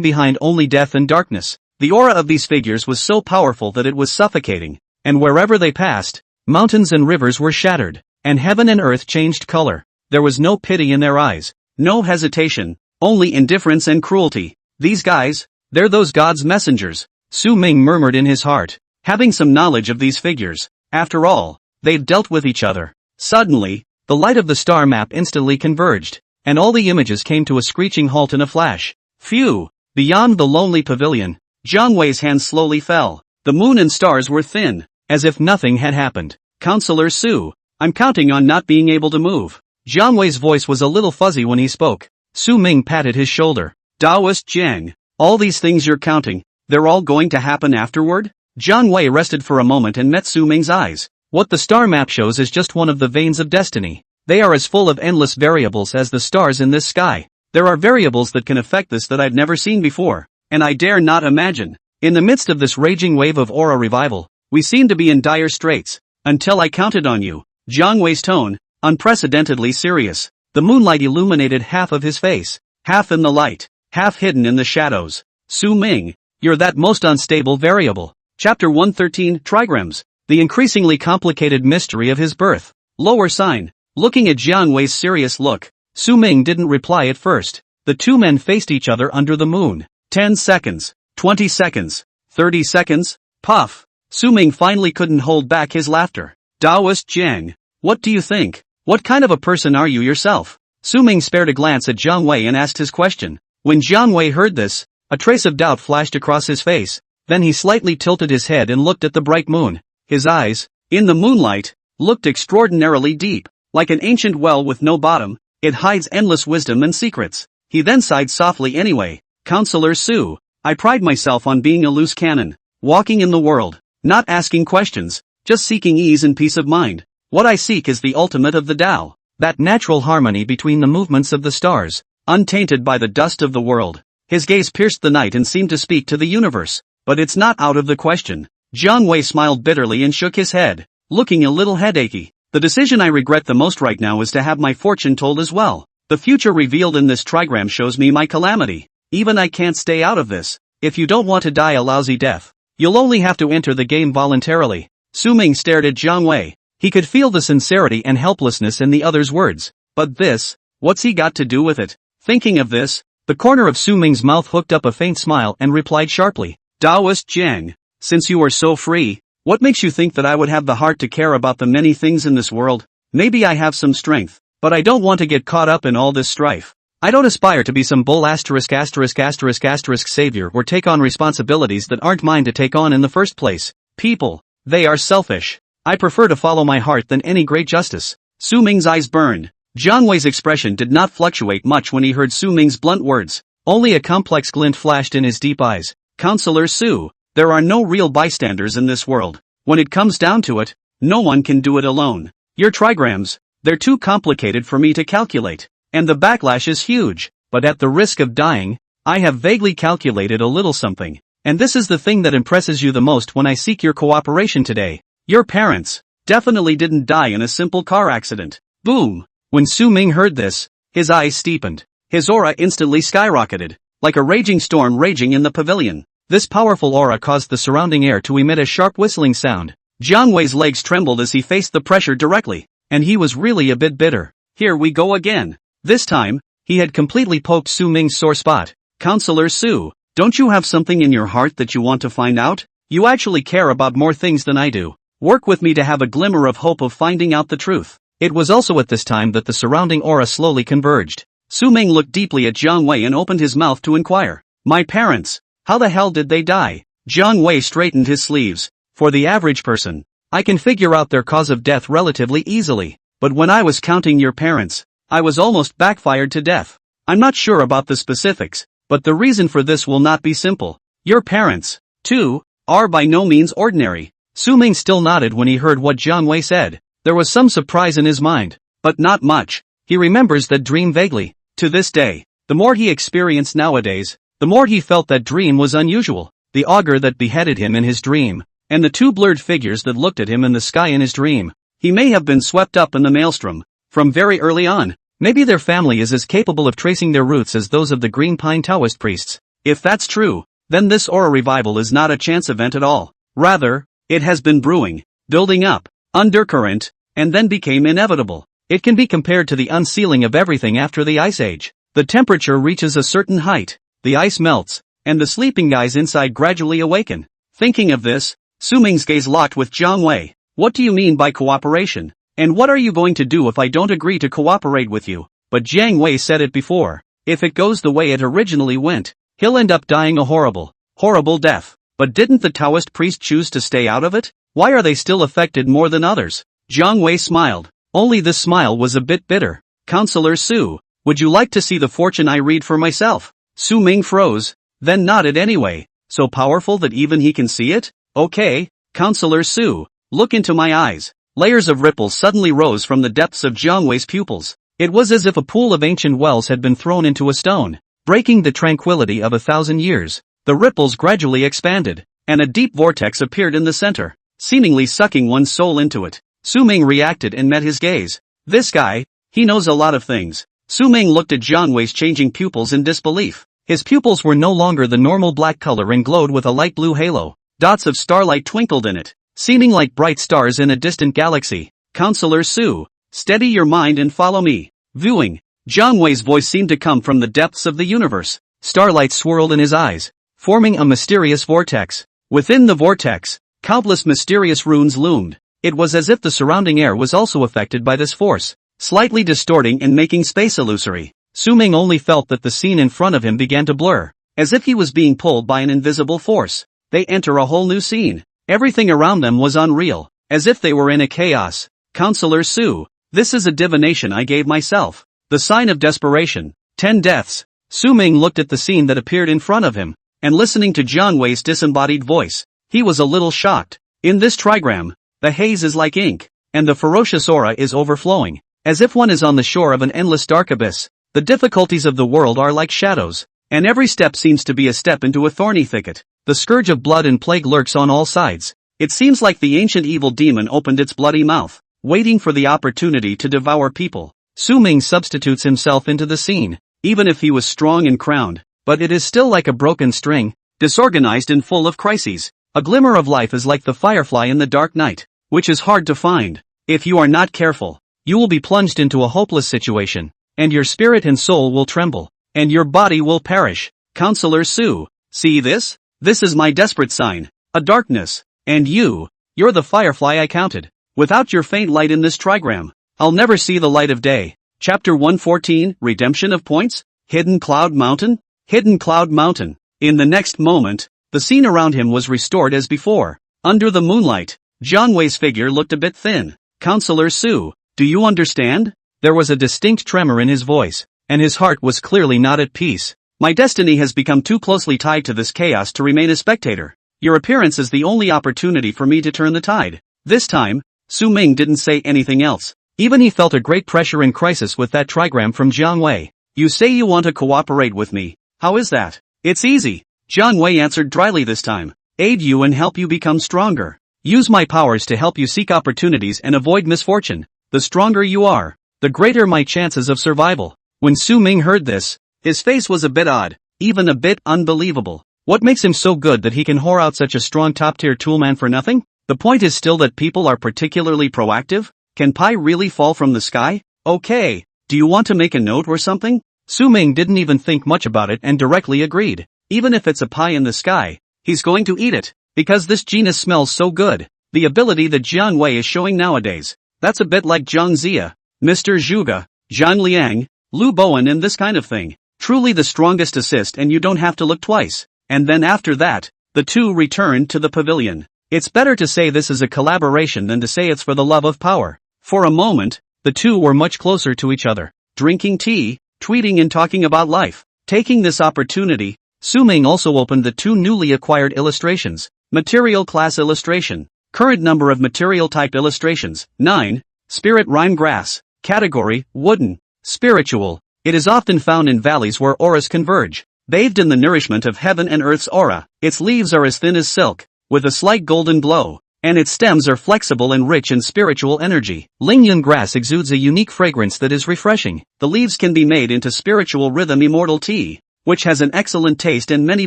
behind only death and darkness. The aura of these figures was so powerful that it was suffocating, and wherever they passed, mountains and rivers were shattered, and heaven and earth changed color. There was no pity in their eyes, no hesitation, only indifference and cruelty. These guys, they're those gods' messengers, Su Ming murmured in his heart, having some knowledge of these figures. After all, they'd dealt with each other. Suddenly, the light of the star map instantly converged, and all the images came to a screeching halt in a flash. Phew! Beyond the lonely pavilion, Jiang Wei's hand slowly fell. The moon and stars were thin, as if nothing had happened. Counselor Su, I'm counting on not being able to move. Jiang Wei's voice was a little fuzzy when he spoke. Su Ming patted his shoulder. Taoist Jiang, all these things you're counting, they're all going to happen afterward? Jiang Wei rested for a moment and met Su Ming's eyes. What the star map shows is just one of the veins of destiny. They are as full of endless variables as the stars in this sky. There are variables that can affect this that I've never seen before, and I dare not imagine. In the midst of this raging wave of aura revival, we seem to be in dire straits, until I counted on you. Jiang Wei's tone, unprecedentedly serious. The moonlight illuminated half of his face, half in the light, half hidden in the shadows. Su Ming, you're that most unstable variable. Chapter 113, Trigrams. The increasingly complicated mystery of his birth. Lower sign. Looking at Jiang Wei's serious look, Su Ming didn't reply at first. The two men faced each other under the moon. 10 seconds, 20 seconds, 30 seconds, puff. Su Ming finally couldn't hold back his laughter. Taoist Jiang, what do you think? What kind of a person are you yourself? Su Ming spared a glance at Jiang Wei and asked his question. When Jiang Wei heard this, a trace of doubt flashed across his face. Then he slightly tilted his head and looked at the bright moon. His eyes, in the moonlight, looked extraordinarily deep. Like an ancient well with no bottom, it hides endless wisdom and secrets. He then sighed softly anyway. Counselor Su, I pride myself on being a loose cannon, walking in the world, not asking questions, just seeking ease and peace of mind. What I seek is the ultimate of the Tao, that natural harmony between the movements of the stars, untainted by the dust of the world. His gaze pierced the night and seemed to speak to the universe. But it's not out of the question. Jiang Wei smiled bitterly and shook his head, looking a little headachy. The decision I regret the most right now is to have my fortune told as well. The future revealed in this trigram shows me my calamity. Even I can't stay out of this. If you don't want to die a lousy death, you'll only have to enter the game voluntarily. Su Ming stared at Jiang Wei. He could feel the sincerity and helplessness in the other's words. But this, what's he got to do with it? Thinking of this, the corner of Su Ming's mouth hooked up a faint smile and replied sharply. Taoist Jiang, since you are so free, what makes you think that I would have the heart to care about the many things in this world? Maybe I have some strength, but I don't want to get caught up in all this strife. I don't aspire to be some bull ***** savior or take on responsibilities that aren't mine to take on in the first place. People, they are selfish. I prefer to follow my heart than any great justice. Su Ming's eyes burned. Jiang Wei's expression did not fluctuate much when he heard Su Ming's blunt words. Only a complex glint flashed in his deep eyes. Counselor Su, There are no real bystanders in this world. When it comes down to it, no one can do it alone. Your trigrams, they're too complicated for me to calculate. And the backlash is huge. But at the risk of dying, I have vaguely calculated a little something. And this is the thing that impresses you the most when I seek your cooperation today. Your parents definitely didn't die in a simple car accident. Boom! When Su Ming heard this, his eyes steepened. His aura instantly skyrocketed, like a raging storm raging in the pavilion. This powerful aura caused the surrounding air to emit a sharp whistling sound. Jiang Wei's legs trembled as he faced the pressure directly, and he was really a bit bitter. Here we go again. This time, he had completely poked Su Ming's sore spot. Counselor Su, don't you have something in your heart that you want to find out? You actually care about more things than I do. Work with me to have a glimmer of hope of finding out the truth. It was also at this time that the surrounding aura slowly converged. Su Ming looked deeply at Jiang Wei and opened his mouth to inquire. My parents, how the hell did they die? Jiang Wei straightened his sleeves. For the average person, I can figure out their cause of death relatively easily. But when I was counting your parents, I was almost backfired to death. I'm not sure about the specifics, but the reason for this will not be simple. Your parents, too, are by no means ordinary. Su Ming still nodded when he heard what Jiang Wei said. There was some surprise in his mind, but not much. He remembers that dream vaguely. To this day, the more he experienced nowadays, the more he felt that dream was unusual. The augur that beheaded him in his dream, and the two blurred figures that looked at him in the sky in his dream. He may have been swept up in the maelstrom from very early on. Maybe their family is as capable of tracing their roots as those of the Green Pine Taoist priests. If that's true, then this aura revival is not a chance event at all. Rather, it has been brewing, building up, undercurrent, and then became inevitable. It can be compared to the unsealing of everything after the Ice Age. The temperature reaches a certain height, the ice melts, and the sleeping guys inside gradually awaken. Thinking of this, Su Ming's gaze locked with Jiang Wei. What do you mean by cooperation? And what are you going to do if I don't agree to cooperate with you? But Jiang Wei said it before. If it goes the way it originally went, he'll end up dying a horrible death. But didn't the Taoist priest choose to stay out of it? Why are they still affected more than others? Jiang Wei smiled. Only this smile was a bit bitter. Counselor Su, would you like to see the fortune I read for myself? Su Ming froze, then nodded anyway. So powerful that even he can see it? Okay, Counselor Su, look into my eyes. Layers of ripples suddenly rose from the depths of Jiang Wei's pupils. It was as if a pool of ancient wells had been thrown into a stone, breaking the tranquility of 1,000 years. The ripples gradually expanded, and a deep vortex appeared in the center, seemingly sucking one's soul into it. Su Ming reacted and met his gaze. This guy, he knows a lot of things. Su Ming looked at Jiang Wei's changing pupils in disbelief. His pupils were no longer the normal black color and glowed with a light blue halo. Dots of starlight twinkled in it, seeming like bright stars in a distant galaxy. Counselor Su, steady your mind and follow me. Viewing, Jiang Wei's voice seemed to come from the depths of the universe. Starlight swirled in his eyes, forming a mysterious vortex. Within the vortex, countless mysterious runes loomed. It was as if the surrounding air was also affected by this force, slightly distorting and making space illusory. Su Ming only felt that the scene in front of him began to blur, as if he was being pulled by an invisible force. They enter a whole new scene. Everything around them was unreal, as if they were in a chaos. Counselor Su, this is a divination I gave myself. The sign of desperation. 10 deaths. Su Ming looked at the scene that appeared in front of him, and listening to Jiang Wei's disembodied voice, he was a little shocked. In this trigram, the haze is like ink, and the ferocious aura is overflowing, as if one is on the shore of an endless dark abyss. The difficulties of the world are like shadows, and every step seems to be a step into a thorny thicket. The scourge of blood and plague lurks on all sides. It seems like the ancient evil demon opened its bloody mouth, waiting for the opportunity to devour people. Su Ming substitutes himself into the scene, even if he was strong and crowned, but it is still like a broken string, disorganized and full of crises. A glimmer of life is like the firefly in the dark night, which is hard to find. If you are not careful, you will be plunged into a hopeless situation, and your spirit and soul will tremble, and your body will perish. Counselor Su, see this? This is my desperate sign, a darkness, and you're the firefly I counted. Without your faint light in this trigram, I'll never see the light of day. Chapter 114, Redemption of Points? Hidden Cloud Mountain? Hidden Cloud Mountain. In the next moment, the scene around him was restored as before. Under the moonlight, Jiang Wei's figure looked a bit thin. Counselor Su, do you understand? There was a distinct tremor in his voice, and his heart was clearly not at peace. My destiny has become too closely tied to this chaos to remain a spectator. Your appearance is the only opportunity for me to turn the tide. This time, Su Ming didn't say anything else. Even he felt a great pressure and crisis with that trigram from Jiang Wei. You say you want to cooperate with me. How is that? It's easy. Jiang Wei answered dryly this time. Aid you and help you become stronger. Use my powers to help you seek opportunities and avoid misfortune. The stronger you are, the greater my chances of survival. When Su Ming heard this, his face was a bit odd, even a bit unbelievable. What makes him so good that he can whore out such a strong top-tier toolman for nothing? The point is still that people are particularly proactive? Can pie really fall from the sky? Okay, do you want to make a note or something? Su Ming didn't even think much about it and directly agreed. Even if it's a pie in the sky, he's going to eat it, because this genus smells so good. The ability that Jiang Wei is showing nowadays, that's a bit like Zhang Zia, Mr. Zhuge, Zhang Liang, Lu Bowen and this kind of thing. Truly the strongest assist and you don't have to look twice. And then after that, the two returned to the pavilion. It's better to say this is a collaboration than to say it's for the love of power. For a moment, the two were much closer to each other, drinking tea, tweeting and talking about life. Taking this opportunity, Su Ming also opened the two newly acquired illustrations. Material class illustration. Current number of material type illustrations, 9. Spirit rhyme grass. Category, wooden. Spiritual. It is often found in valleys where auras converge. Bathed in the nourishment of heaven and earth's aura, its leaves are as thin as silk, with a slight golden glow, and its stems are flexible and rich in spiritual energy. Lingyun grass exudes a unique fragrance that is refreshing. The leaves can be made into spiritual rhythm immortal tea, which has an excellent taste and many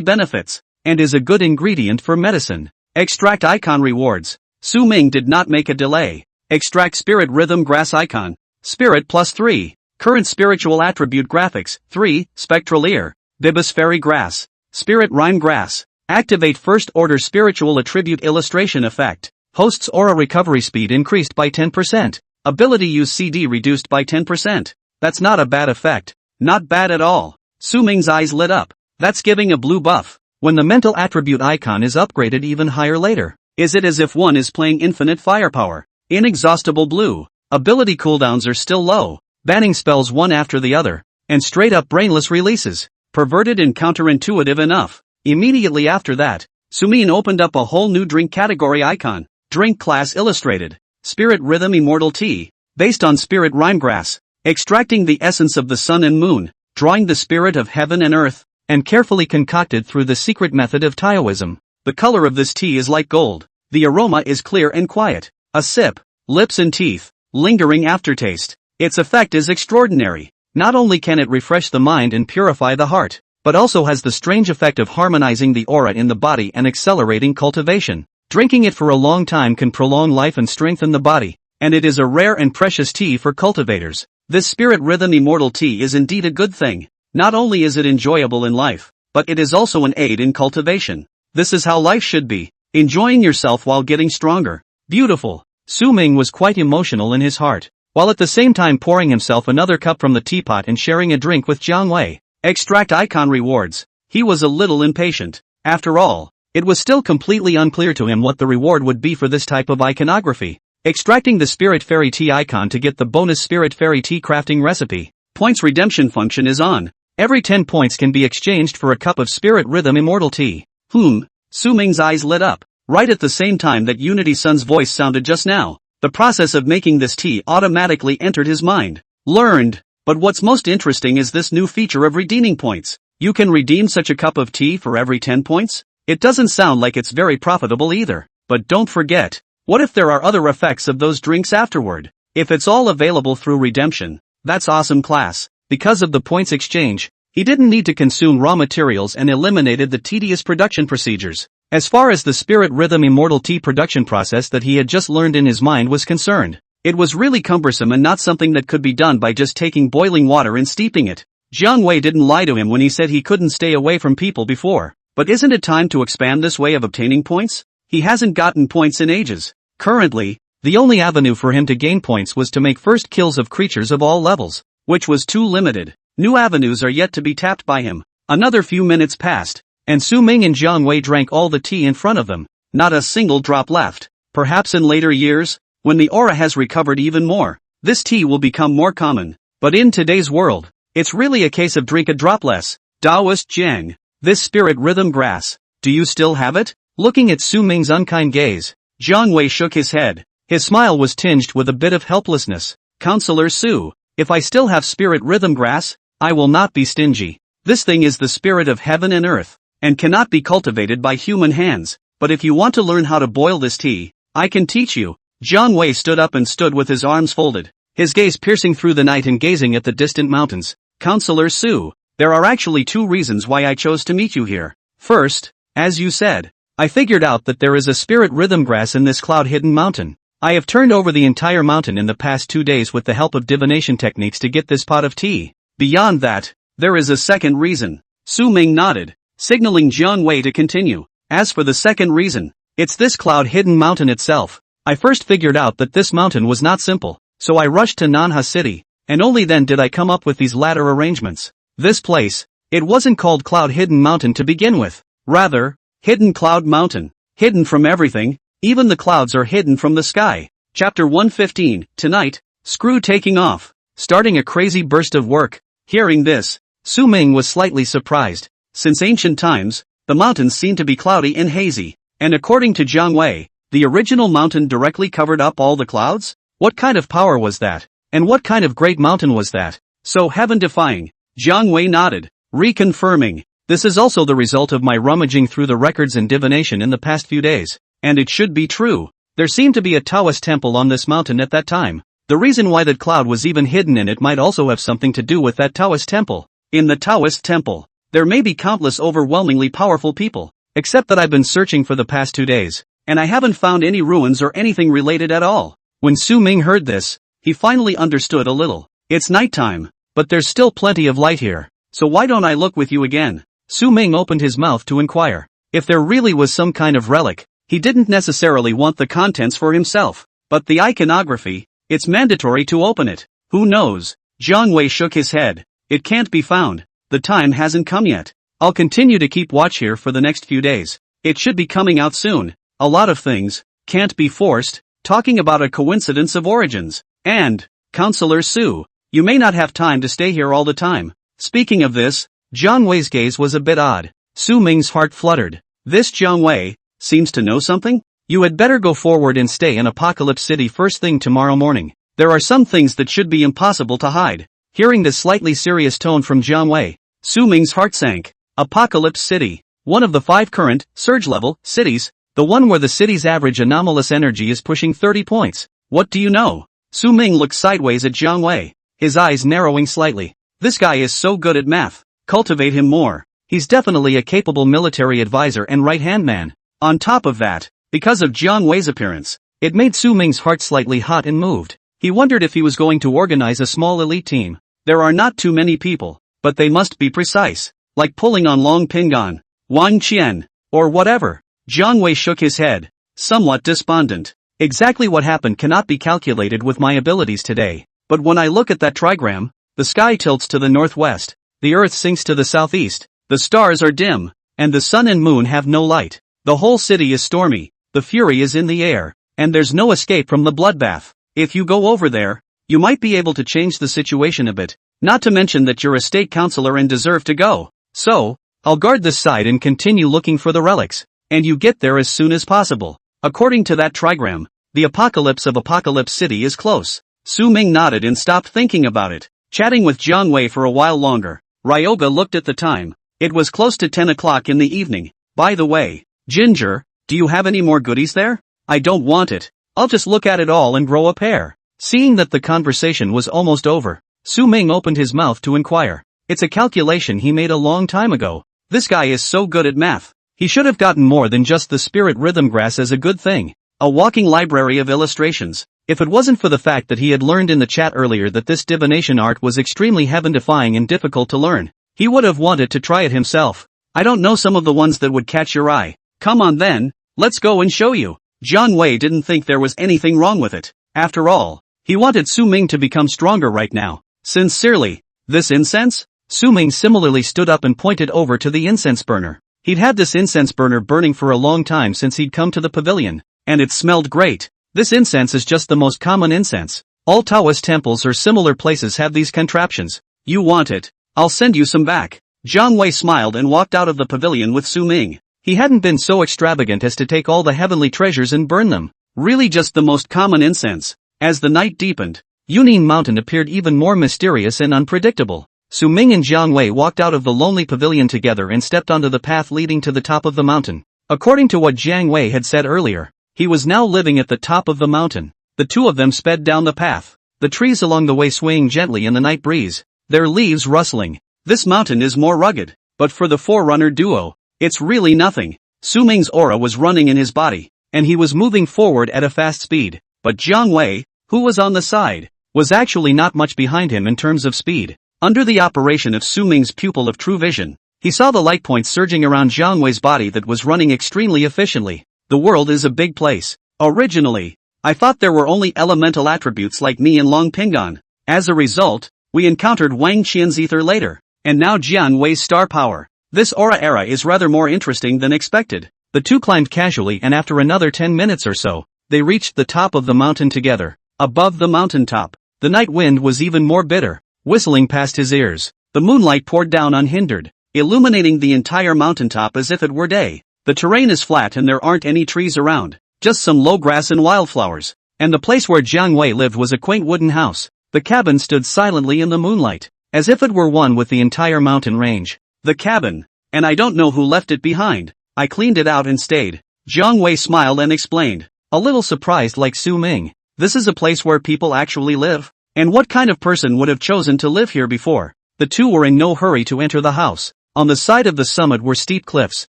benefits, and is a good ingredient for medicine. Extract icon rewards. Su Ming did not make a delay. Extract spirit rhythm grass icon. Spirit +3. Current spiritual attribute graphics, 3, spectral ear. Bibus fairy grass. Spirit rhyme grass. Activate first order spiritual attribute illustration effect. Host's aura recovery speed increased by 10%. Ability use CD reduced by 10%. That's not a bad effect. Not bad at all. Su Ming's eyes lit up. That's giving a blue buff. When the mental attribute icon is upgraded even higher later, is it as if one is playing infinite firepower? Inexhaustible blue. Ability cooldowns are still low, banning spells one after the other, and straight up brainless releases. Perverted and counterintuitive enough. Immediately after that, Su Ming opened up a whole new drink category icon. Drink class illustrated. Spirit rhythm immortal tea. Based on spirit rhyme grass. Extracting the essence of the sun and moon, drawing the spirit of heaven and earth, and carefully concocted through the secret method of Taoism. The color of this tea is like gold. The aroma is clear and quiet. A sip, lips and teeth, lingering aftertaste. Its effect is extraordinary. Not only can it refresh the mind and purify the heart, but also has the strange effect of harmonizing the aura in the body and accelerating cultivation. Drinking it for a long time can prolong life and strengthen the body, and it is a rare and precious tea for cultivators. This spirit rhythm immortal tea is indeed a good thing. Not only is it enjoyable in life, but it is also an aid in cultivation. This is how life should be, enjoying yourself while getting stronger. Beautiful. Su Ming was quite emotional in his heart, while at the same time pouring himself another cup from the teapot and sharing a drink with Jiang Wei. Extract icon rewards. He was a little impatient. After all, it was still completely unclear to him what the reward would be for this type of iconography. Extracting the Spirit Fairy Tea icon to get the bonus Spirit Fairy Tea crafting recipe. Points redemption function is on. Every 10 points can be exchanged for a cup of Spirit Rhythm Immortal Tea. Su Ming's eyes lit up, right at the same time that Unity Sun's voice sounded just now. The process of making this tea automatically entered his mind. Learned. But what's most interesting is this new feature of redeeming points. You can redeem such a cup of tea for every 10 points? It doesn't sound like it's very profitable either. But don't forget, what if there are other effects of those drinks afterward? If it's all available through redemption, that's awesome class. Because of the points exchange, he didn't need to consume raw materials and eliminated the tedious production procedures. As far as the Spirit Rhythm Immortal Tea production process that he had just learned in his mind was concerned, it was really cumbersome and not something that could be done by just taking boiling water and steeping it. Jiang Wei didn't lie to him when he said he couldn't stay away from people before. But isn't it time to expand this way of obtaining points? He hasn't gotten points in ages. Currently, the only avenue for him to gain points was to make first kills of creatures of all levels, which was too limited. New avenues are yet to be tapped by him. Another few minutes passed, and Su Ming and Jiang Wei drank all the tea in front of them. Not a single drop left. Perhaps in later years, when the aura has recovered even more, this tea will become more common. But in today's world, it's really a case of drink a drop less. Taoist Jiang. This Spirit Rhythm grass. Do you still have it? Looking at Su Ming's unkind gaze, Jiang Wei shook his head. His smile was tinged with a bit of helplessness. Counselor Su, if I still have spirit rhythm grass, I will not be stingy. This thing is the spirit of heaven and earth, and cannot be cultivated by human hands. But if you want to learn how to boil this tea, I can teach you. Jiang Wei stood up and stood with his arms folded, his gaze piercing through the night and gazing at the distant mountains. Counselor Su, there are actually 2 reasons why I chose to meet you here. First, as you said, I figured out that there is a spirit rhythm grass in this cloud-hidden mountain. I have turned over the entire mountain in the past 2 days with the help of divination techniques to get this pot of tea. Beyond that, there is a second reason. Su Ming nodded, signaling Jiang Wei to continue. As for the second reason, it's this cloud-hidden mountain itself. I first figured out that this mountain was not simple, so I rushed to Manhwa City, and only then did I come up with these latter arrangements. This place, it wasn't called Cloud-Hidden Mountain to begin with. Rather, Hidden Cloud Mountain. Hidden from everything, even the clouds are hidden from the sky. Chapter 115, Tonight, Screw taking off. Starting a crazy burst of work. Hearing this, Su Ming was slightly surprised. Since ancient times, the mountains seemed to be cloudy and hazy, and according to Jiang Wei, the original mountain directly covered up all the clouds? What kind of power was that? And what kind of great mountain was that? So heaven-defying. Jiang Wei nodded, reconfirming. This is also the result of my rummaging through the records and divination in the past few days. And it should be true. There seemed to be a Taoist temple on this mountain at that time. The reason why that cloud was even hidden in it might also have something to do with that Taoist temple. In the Taoist temple, there may be countless overwhelmingly powerful people, except that I've been searching for the past 2 days, and I haven't found any ruins or anything related at all. When Su Ming heard this, he finally understood a little. It's nighttime, but there's still plenty of light here, so why don't I look with you again? Su Ming opened his mouth to inquire. If there really was some kind of relic, he didn't necessarily want the contents for himself, but the iconography, it's mandatory to open it. Who knows? Jiang Wei shook his head. It can't be found. The time hasn't come yet. I'll continue to keep watch here for the next few days. It should be coming out soon. A lot of things can't be forced. Talking about a coincidence of origins. And, Counselor Su, you may not have time to stay here all the time. Speaking of this, Jiang Wei's gaze was a bit odd. Su Ming's heart fluttered. This Jiang Wei seems to know something? You had better go forward and stay in Apocalypse City first thing tomorrow morning. There are some things that should be impossible to hide. Hearing this slightly serious tone from Jiang Wei, Su Ming's heart sank. Apocalypse City, one of the 5 current, surge-level, cities, the one where the city's average anomalous energy is pushing 30 points. What do you know? Su Ming looked sideways at Jiang Wei, his eyes narrowing slightly. This guy is so good at math. Cultivate him more. He's definitely a capable military advisor and right-hand man. On top of that, because of Jiang Wei's appearance, it made Su Ming's heart slightly hot and moved. He wondered if he was going to organize a small elite team. There are not too many people, but they must be precise, like pulling on Long Pingan, Wang Qian, or whatever. Jiang Wei shook his head, somewhat despondent. Exactly what happened cannot be calculated with my abilities today, but when I look at that trigram, the sky tilts to the northwest, the earth sinks to the southeast, the stars are dim, and the sun and moon have no light. The whole city is stormy, the fury is in the air, and there's no escape from the bloodbath. If you go over there, you might be able to change the situation a bit, not to mention that you're a state councilor and deserve to go. So, I'll guard this side and continue looking for the relics, and you get there as soon as possible. According to that trigram, the apocalypse of Apocalypse City is close. Su Ming nodded and stopped thinking about it, chatting with Jiang Wei for a while longer. Ryoga looked at the time. It was close to 10 o'clock in the evening. By the way, Ginger, do you have any more goodies there? I don't want it. I'll just look at it all and grow a pair. Seeing that the conversation was almost over, Su Ming opened his mouth to inquire. It's a calculation he made a long time ago. This guy is so good at math. He should have gotten more than just the spirit rhythm grass as a good thing. A walking library of illustrations. If it wasn't for the fact that he had learned in the chat earlier that this divination art was extremely heaven-defying and difficult to learn, he would have wanted to try it himself. I don't know some of the ones that would catch your eye. Come on then, let's go and show you. Jiang Wei didn't think there was anything wrong with it. After all, he wanted Su Ming to become stronger right now. Sincerely. This incense? Su Ming similarly stood up and pointed over to the incense burner. He'd had this incense burner burning for a long time since he'd come to the pavilion, and it smelled great. This incense is just the most common incense. All Taoist temples or similar places have these contraptions. You want it? I'll send you some back. Jiang Wei smiled and walked out of the pavilion with Su Ming. He hadn't been so extravagant as to take all the heavenly treasures and burn them. Really just the most common incense. As the night deepened, Yunnan Mountain appeared even more mysterious and unpredictable. Su Ming and Jiang Wei walked out of the lonely pavilion together and stepped onto the path leading to the top of the mountain. According to what Jiang Wei had said earlier, he was now living at the top of the mountain. The two of them sped down the path, the trees along the way swaying gently in the night breeze, their leaves rustling. This mountain is more rugged, but for the Forerunner duo, it's really nothing. Su Ming's aura was running in his body, and he was moving forward at a fast speed, but Jiang Wei, who was on the side, was actually not much behind him in terms of speed. Under the operation of Su Ming's pupil of true vision, he saw the light points surging around Jiang Wei's body that was running extremely efficiently. The world is a big place. Originally, I thought there were only elemental attributes like me and Long Pingan. As a result, we encountered Wang Qian's ether later, and now Jiang Wei's star power. This aura era is rather more interesting than expected. The two climbed casually, and after another 10 minutes or so, they reached the top of the mountain together. Above the mountaintop, the night wind was even more bitter, whistling past his ears. The moonlight poured down unhindered, illuminating the entire mountaintop as if it were day. The terrain is flat and there aren't any trees around, just some low grass and wildflowers. And the place where Jiang Wei lived was a quaint wooden house. The cabin stood silently in the moonlight, as if it were one with the entire mountain range. The cabin, and I don't know who left it behind. I cleaned it out and stayed. Jiang Wei smiled and explained, a little surprised like Su Ming. This is a place where people actually live? And what kind of person would have chosen to live here before? The two were in no hurry to enter the house. On the side of the summit were steep cliffs,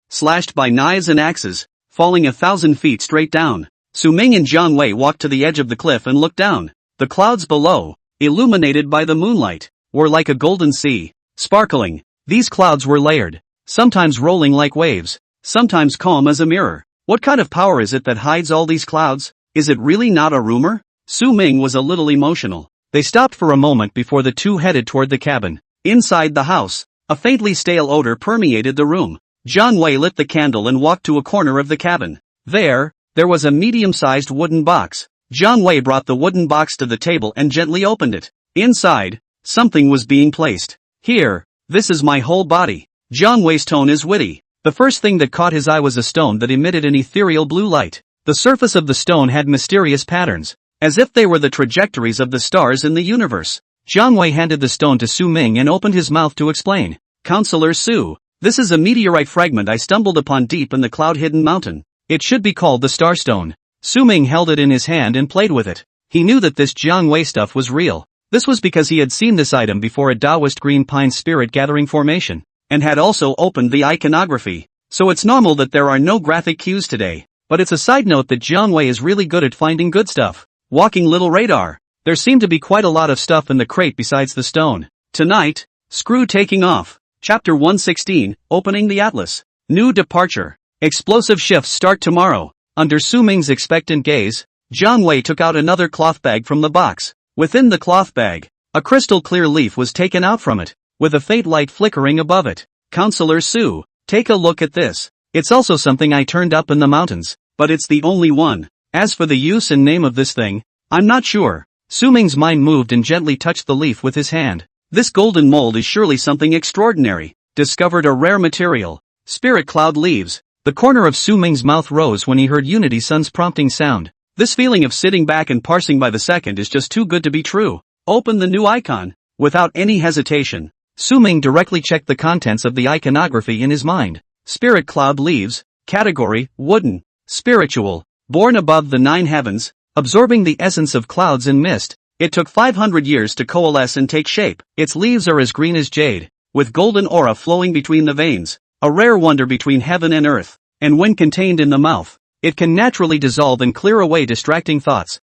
slashed by knives and axes, falling 1,000 feet straight down. Su Ming and Jiang Wei walked to the edge of the cliff and looked down. The clouds below, illuminated by the moonlight, were like a golden sea, sparkling. These clouds were layered, sometimes rolling like waves, sometimes calm as a mirror. What kind of power is it that hides all these clouds? Is it really not a rumor? Su Ming was a little emotional. They stopped for a moment before the two headed toward the cabin. Inside the house, a faintly stale odor permeated the room. Jiang Wei lit the candle and walked to a corner of the cabin. There was a medium-sized wooden box. Jiang Wei brought the wooden box to the table and gently opened it. Inside, something was being placed. Here, this is my whole body. Jiang Wei's tone is witty. The first thing that caught his eye was a stone that emitted an ethereal blue light. The surface of the stone had mysterious patterns, as if they were the trajectories of the stars in the universe. Jiang Wei handed the stone to Su Ming and opened his mouth to explain. Counselor Su, this is a meteorite fragment I stumbled upon deep in the cloud-hidden mountain. It should be called the Starstone. Su Ming held it in his hand and played with it. He knew that this Jiang Wei stuff was real. This was because he had seen this item before at Taoist Green Pine Spirit Gathering Formation, and had also opened the iconography. So it's normal that there are no graphic cues today. But it's a side note that Jiang Wei is really good at finding good stuff. Walking little radar. There seemed to be quite a lot of stuff in the crate besides the stone. Tonight, screw taking off. Chapter 116, Opening the Atlas. New departure. Explosive shifts start tomorrow. Under Su Ming's expectant gaze, Jiang Wei took out another cloth bag from the box. Within the cloth bag, a crystal clear leaf was taken out from it, with a faint light flickering above it. Counselor Su, take a look at this. It's also something I turned up in the mountains, but it's the only one. As for the use and name of this thing, I'm not sure. Su Ming's mind moved and gently touched the leaf with his hand. This golden mold is surely something extraordinary. Discovered a rare material. Spirit cloud leaves. The corner of Su Ming's mouth rose when he heard Unity Sun's prompting sound. This feeling of sitting back and parsing by the second is just too good to be true. Open the new icon. Without any hesitation, Su Ming directly checked the contents of the iconography in his mind. Spirit cloud leaves. Category, wooden. Spiritual. Born above the 9 heavens, absorbing the essence of clouds and mist. It took 500 years to coalesce and take shape. Its leaves are as green as jade, with golden aura flowing between the veins. A rare wonder between heaven and earth. And when contained in the mouth, it can naturally dissolve and clear away distracting thoughts.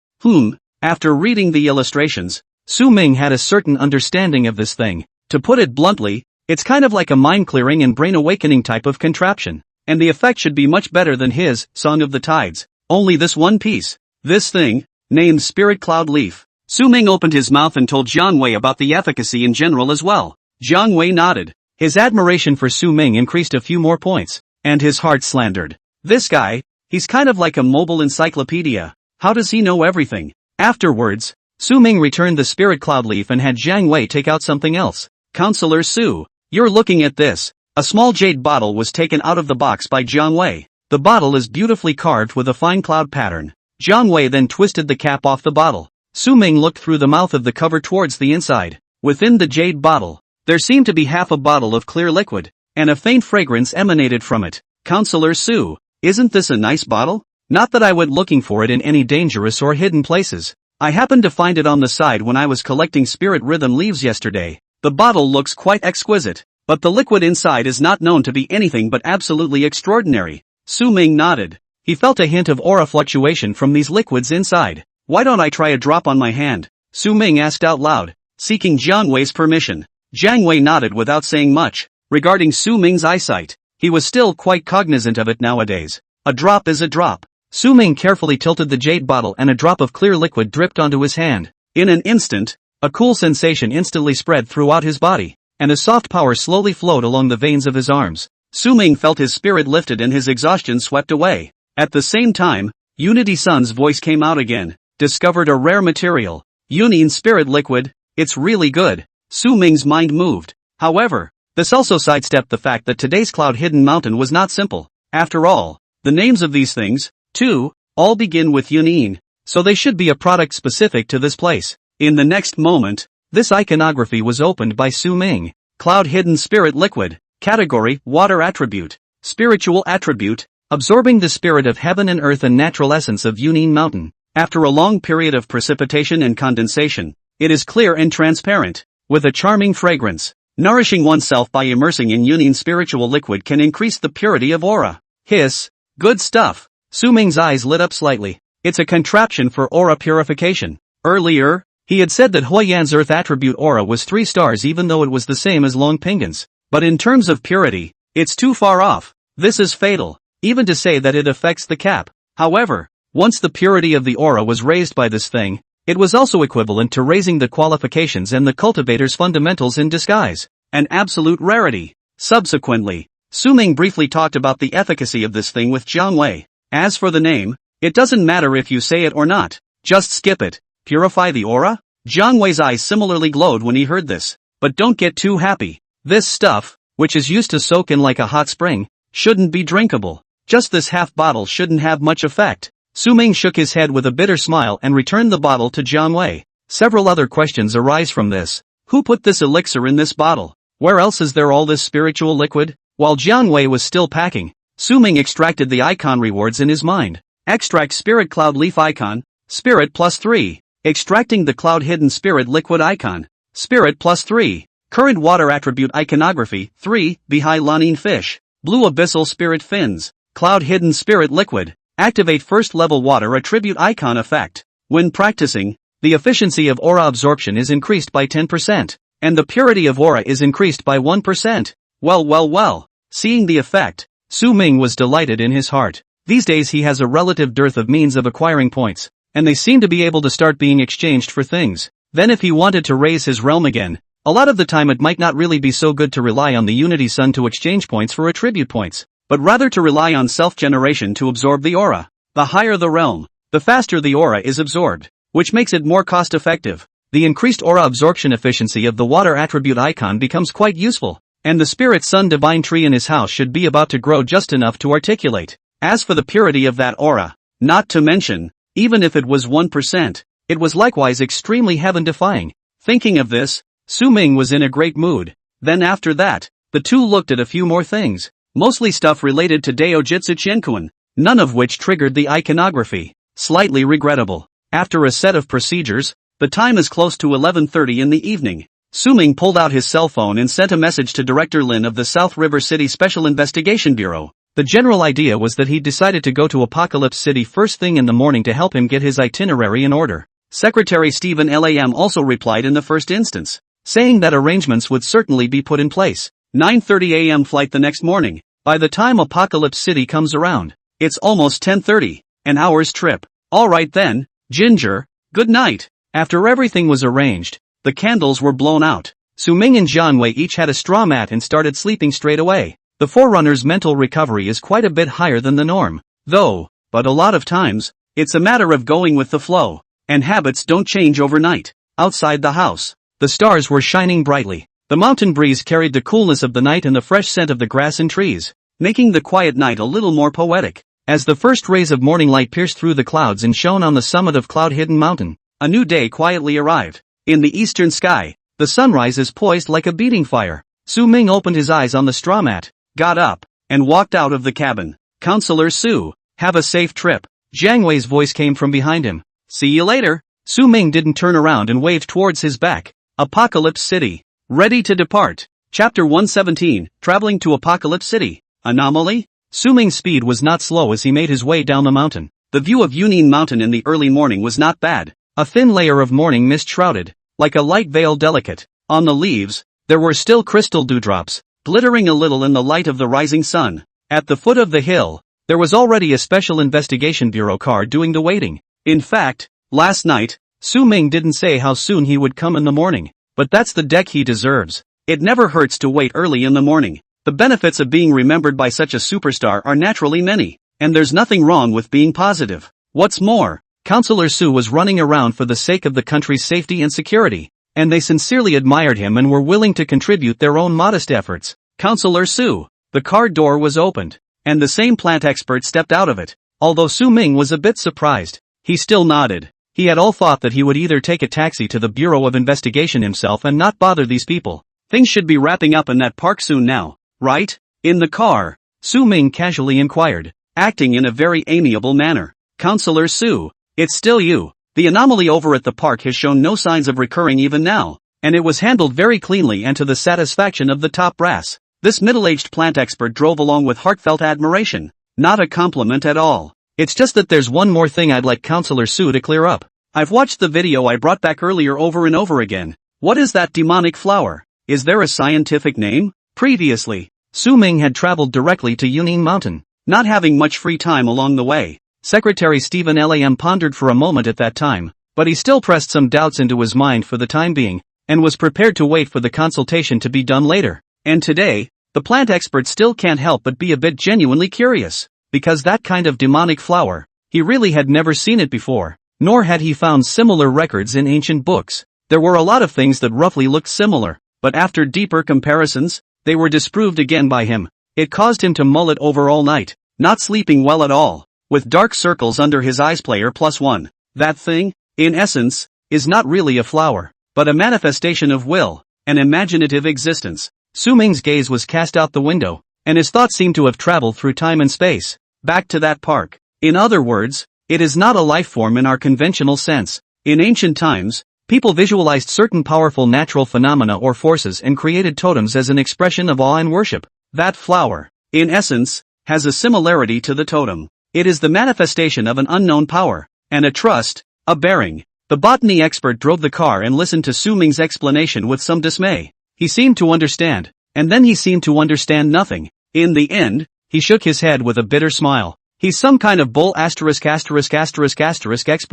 After reading the illustrations, Su Ming had a certain understanding of this thing. To put it bluntly, it's kind of like a mind-clearing and brain-awakening type of contraption. And the effect should be much better than his Song of the Tides. Only this one piece. This thing, named Spirit Cloud Leaf. Su Ming opened his mouth and told Jiang Wei about the efficacy in general as well. Jiang Wei nodded. His admiration for Su Ming increased a few more points, and his heart slandered. This guy, he's kind of like a mobile encyclopedia. How does he know everything? Afterwards, Su Ming returned the Spirit Cloud Leaf and had Jiang Wei take out something else. Counselor Su, you're looking at this. A small jade bottle was taken out of the box by Jiang Wei. The bottle is beautifully carved with a fine cloud pattern. Jiang Wei then twisted the cap off the bottle. Su Ming looked through the mouth of the cover towards the inside. Within the jade bottle, there seemed to be half a bottle of clear liquid, and a faint fragrance emanated from it. Counselor Su, isn't this a nice bottle? Not that I went looking for it in any dangerous or hidden places. I happened to find it on the side when I was collecting spirit rhythm leaves yesterday. The bottle looks quite exquisite, but the liquid inside is not known to be anything but absolutely extraordinary. Su Ming nodded. He felt a hint of aura fluctuation from these liquids inside. Why don't I try a drop on my hand? Su Ming asked out loud, seeking Jiang Wei's permission. Jiang Wei nodded without saying much. Regarding Su Ming's eyesight, he was still quite cognizant of it nowadays. A drop is a drop. Su Ming carefully tilted the jade bottle and a drop of clear liquid dripped onto his hand. In an instant, a cool sensation instantly spread throughout his body, and a soft power slowly flowed along the veins of his arms. Su Ming felt his spirit lifted and his exhaustion swept away. At the same time, Unity Sun's voice came out again. Discovered a rare material. Union Spirit Liquid, it's really good. Su Ming's mind moved. However, this also sidestepped the fact that today's Cloud Hidden Mountain was not simple. After all, the names of these things, too, all begin with Union, so they should be a product specific to this place. In the next moment, this iconography was opened by Su Ming. Cloud Hidden Spirit Liquid. Category, Water Attribute. Spiritual Attribute, absorbing the spirit of heaven and earth and natural essence of Union Mountain. After a long period of precipitation and condensation, it is clear and transparent, with a charming fragrance. Nourishing oneself by immersing in Union spiritual liquid can increase the purity of aura. Hiss, good stuff. Su Ming's eyes lit up slightly. It's a contraption for aura purification. Earlier, he had said that Huiyan's earth attribute aura was 3 stars even though it was the same as Long Pingan's. But in terms of purity, it's too far off. This is fatal, even to say that it affects the cap. However, once the purity of the aura was raised by this thing, it was also equivalent to raising the qualifications and the cultivator's fundamentals in disguise. An absolute rarity. Subsequently, Su Ming briefly talked about the efficacy of this thing with Jiang Wei. As for the name, it doesn't matter if you say it or not. Just skip it. Purify the aura? Jiang Wei's eyes similarly glowed when he heard this. But don't get too happy. This stuff, which is used to soak in like a hot spring, shouldn't be drinkable. Just this half bottle shouldn't have much effect. Su Ming shook his head with a bitter smile and returned the bottle to Jiang Wei. Several other questions arise from this. Who put this elixir in this bottle? Where else is there all this spiritual liquid? While Jiang Wei was still packing, Su Ming extracted the icon rewards in his mind. Extract Spirit Cloud Leaf Icon, Spirit +3. Extracting the Cloud Hidden Spirit Liquid Icon, Spirit +3. Current Water Attribute Iconography, 3, Bihai Lanin Fish, Blue Abyssal Spirit Fins, Cloud Hidden Spirit Liquid. Activate First Level Water Attribute Icon Effect. When practicing, the efficiency of aura absorption is increased by 10%, and the purity of aura is increased by 1%. Well. Seeing the effect, Su Ming was delighted in his heart. These days he has a relative dearth of means of acquiring points, and they seem to be able to start being exchanged for things. Then if he wanted to raise his realm again, a lot of the time it might not really be so good to rely on the Unity Sun to exchange points for attribute points, but rather to rely on self-generation to absorb the aura. The higher the realm, the faster the aura is absorbed, which makes it more cost-effective. The increased aura absorption efficiency of the water attribute icon becomes quite useful, and the Spirit Sun Divine Tree in his house should be about to grow just enough to articulate. As for the purity of that aura, not to mention, even if it was 1%, it was likewise extremely heaven-defying. Thinking of this, Su Ming was in a great mood. Then after that, the two looked at a few more things. Mostly stuff related to Daojitsu Chinkun, none of which triggered the iconography. Slightly regrettable. After a set of procedures, the time is close to 11:30 in the evening. Su Ming pulled out his cell phone and sent a message to Director Lin of the South River City Special Investigation Bureau. The general idea was that he decided to go to Apocalypse City first thing in the morning to help him get his itinerary in order. Secretary Stephen Lam also replied in the first instance, saying that arrangements would certainly be put in place. 9:30 a.m. flight the next morning. By the time Apocalypse City comes around, it's almost 10:30, an hour's trip. Alright then, Ginger, good night. After everything was arranged, the candles were blown out. Su Ming and Jiang Wei each had a straw mat and started sleeping straight away. The Forerunner's mental recovery is quite a bit higher than the norm, though, but a lot of times, it's a matter of going with the flow, and habits don't change overnight. Outside the house, the stars were shining brightly. The mountain breeze carried the coolness of the night and the fresh scent of the grass and trees, making the quiet night a little more poetic. As the first rays of morning light pierced through the clouds and shone on the summit of cloud-hidden mountain, a new day quietly arrived. In the eastern sky, the sunrise is poised like a beating fire. Su Ming opened his eyes on the straw mat, got up, and walked out of the cabin. Counselor Su, have a safe trip. Jiang Wei's voice came from behind him. See you later. Su Ming didn't turn around and waved towards his back. Apocalypse City. Ready to depart. Chapter 117, Traveling to Apocalypse City. Anomaly? Su Ming's speed was not slow as he made his way down the mountain. The view of Yunnan Mountain in the early morning was not bad. A thin layer of morning mist shrouded, like a light veil delicate. On the leaves, there were still crystal dewdrops, glittering a little in the light of the rising sun. At the foot of the hill, there was already a Special Investigation Bureau car doing the waiting. In fact, last night, Su Ming didn't say how soon he would come in the morning, but that's the deck he deserves. It never hurts to wait early in the morning. The benefits of being remembered by such a superstar are naturally many, and there's nothing wrong with being positive. What's more, Counselor Su was running around for the sake of the country's safety and security, and they sincerely admired him and were willing to contribute their own modest efforts. Counselor Su. The car door was opened, and the same plant expert stepped out of it. Although Su Ming was a bit surprised, he still nodded. He had all thought that he would either take a taxi to the Bureau of Investigation himself and not bother these people. Things should be wrapping up in that park soon now, right? In the car, Su Ming casually inquired, acting in a very amiable manner. Counselor Su, it's still you. The anomaly over at the park has shown no signs of recurring even now, and it was handled very cleanly and to the satisfaction of the top brass. This middle-aged plant expert drove along with heartfelt admiration. Not a compliment at all. It's just that there's one more thing I'd like Counselor Su to clear up. I've watched the video I brought back earlier over and over again. What is that demonic flower? Is there a scientific name? Previously, Su Ming had traveled directly to Yunnan Mountain, not having much free time along the way. Secretary Stephen Lam pondered for a moment at that time, but he still pressed some doubts into his mind for the time being, and was prepared to wait for the consultation to be done later. And today, the plant expert still can't help but be a bit genuinely curious, because that kind of demonic flower, he really had never seen it before, nor had he found similar records in ancient books. There were a lot of things that roughly looked similar, but after deeper comparisons, they were disproved again by him. It caused him to mull it over all night, not sleeping well at all, with dark circles under his eyes. Player +1. That thing, in essence, is not really a flower, but a manifestation of will, an imaginative existence. Su Ming's gaze was cast out the window, and his thoughts seemed to have traveled through time and space, back to that park. In other words, it is not a life form in our conventional sense. In ancient times, people visualized certain powerful natural phenomena or forces and created totems as an expression of awe and worship. That flower, in essence, has a similarity to the totem. It is the manifestation of an unknown power, and a trust, a bearing. The botany expert drove the car and listened to Su Ming's explanation with some dismay. He seemed to understand, and then he seemed to understand nothing. In the end, he shook his head with a bitter smile. He's some kind of bull expert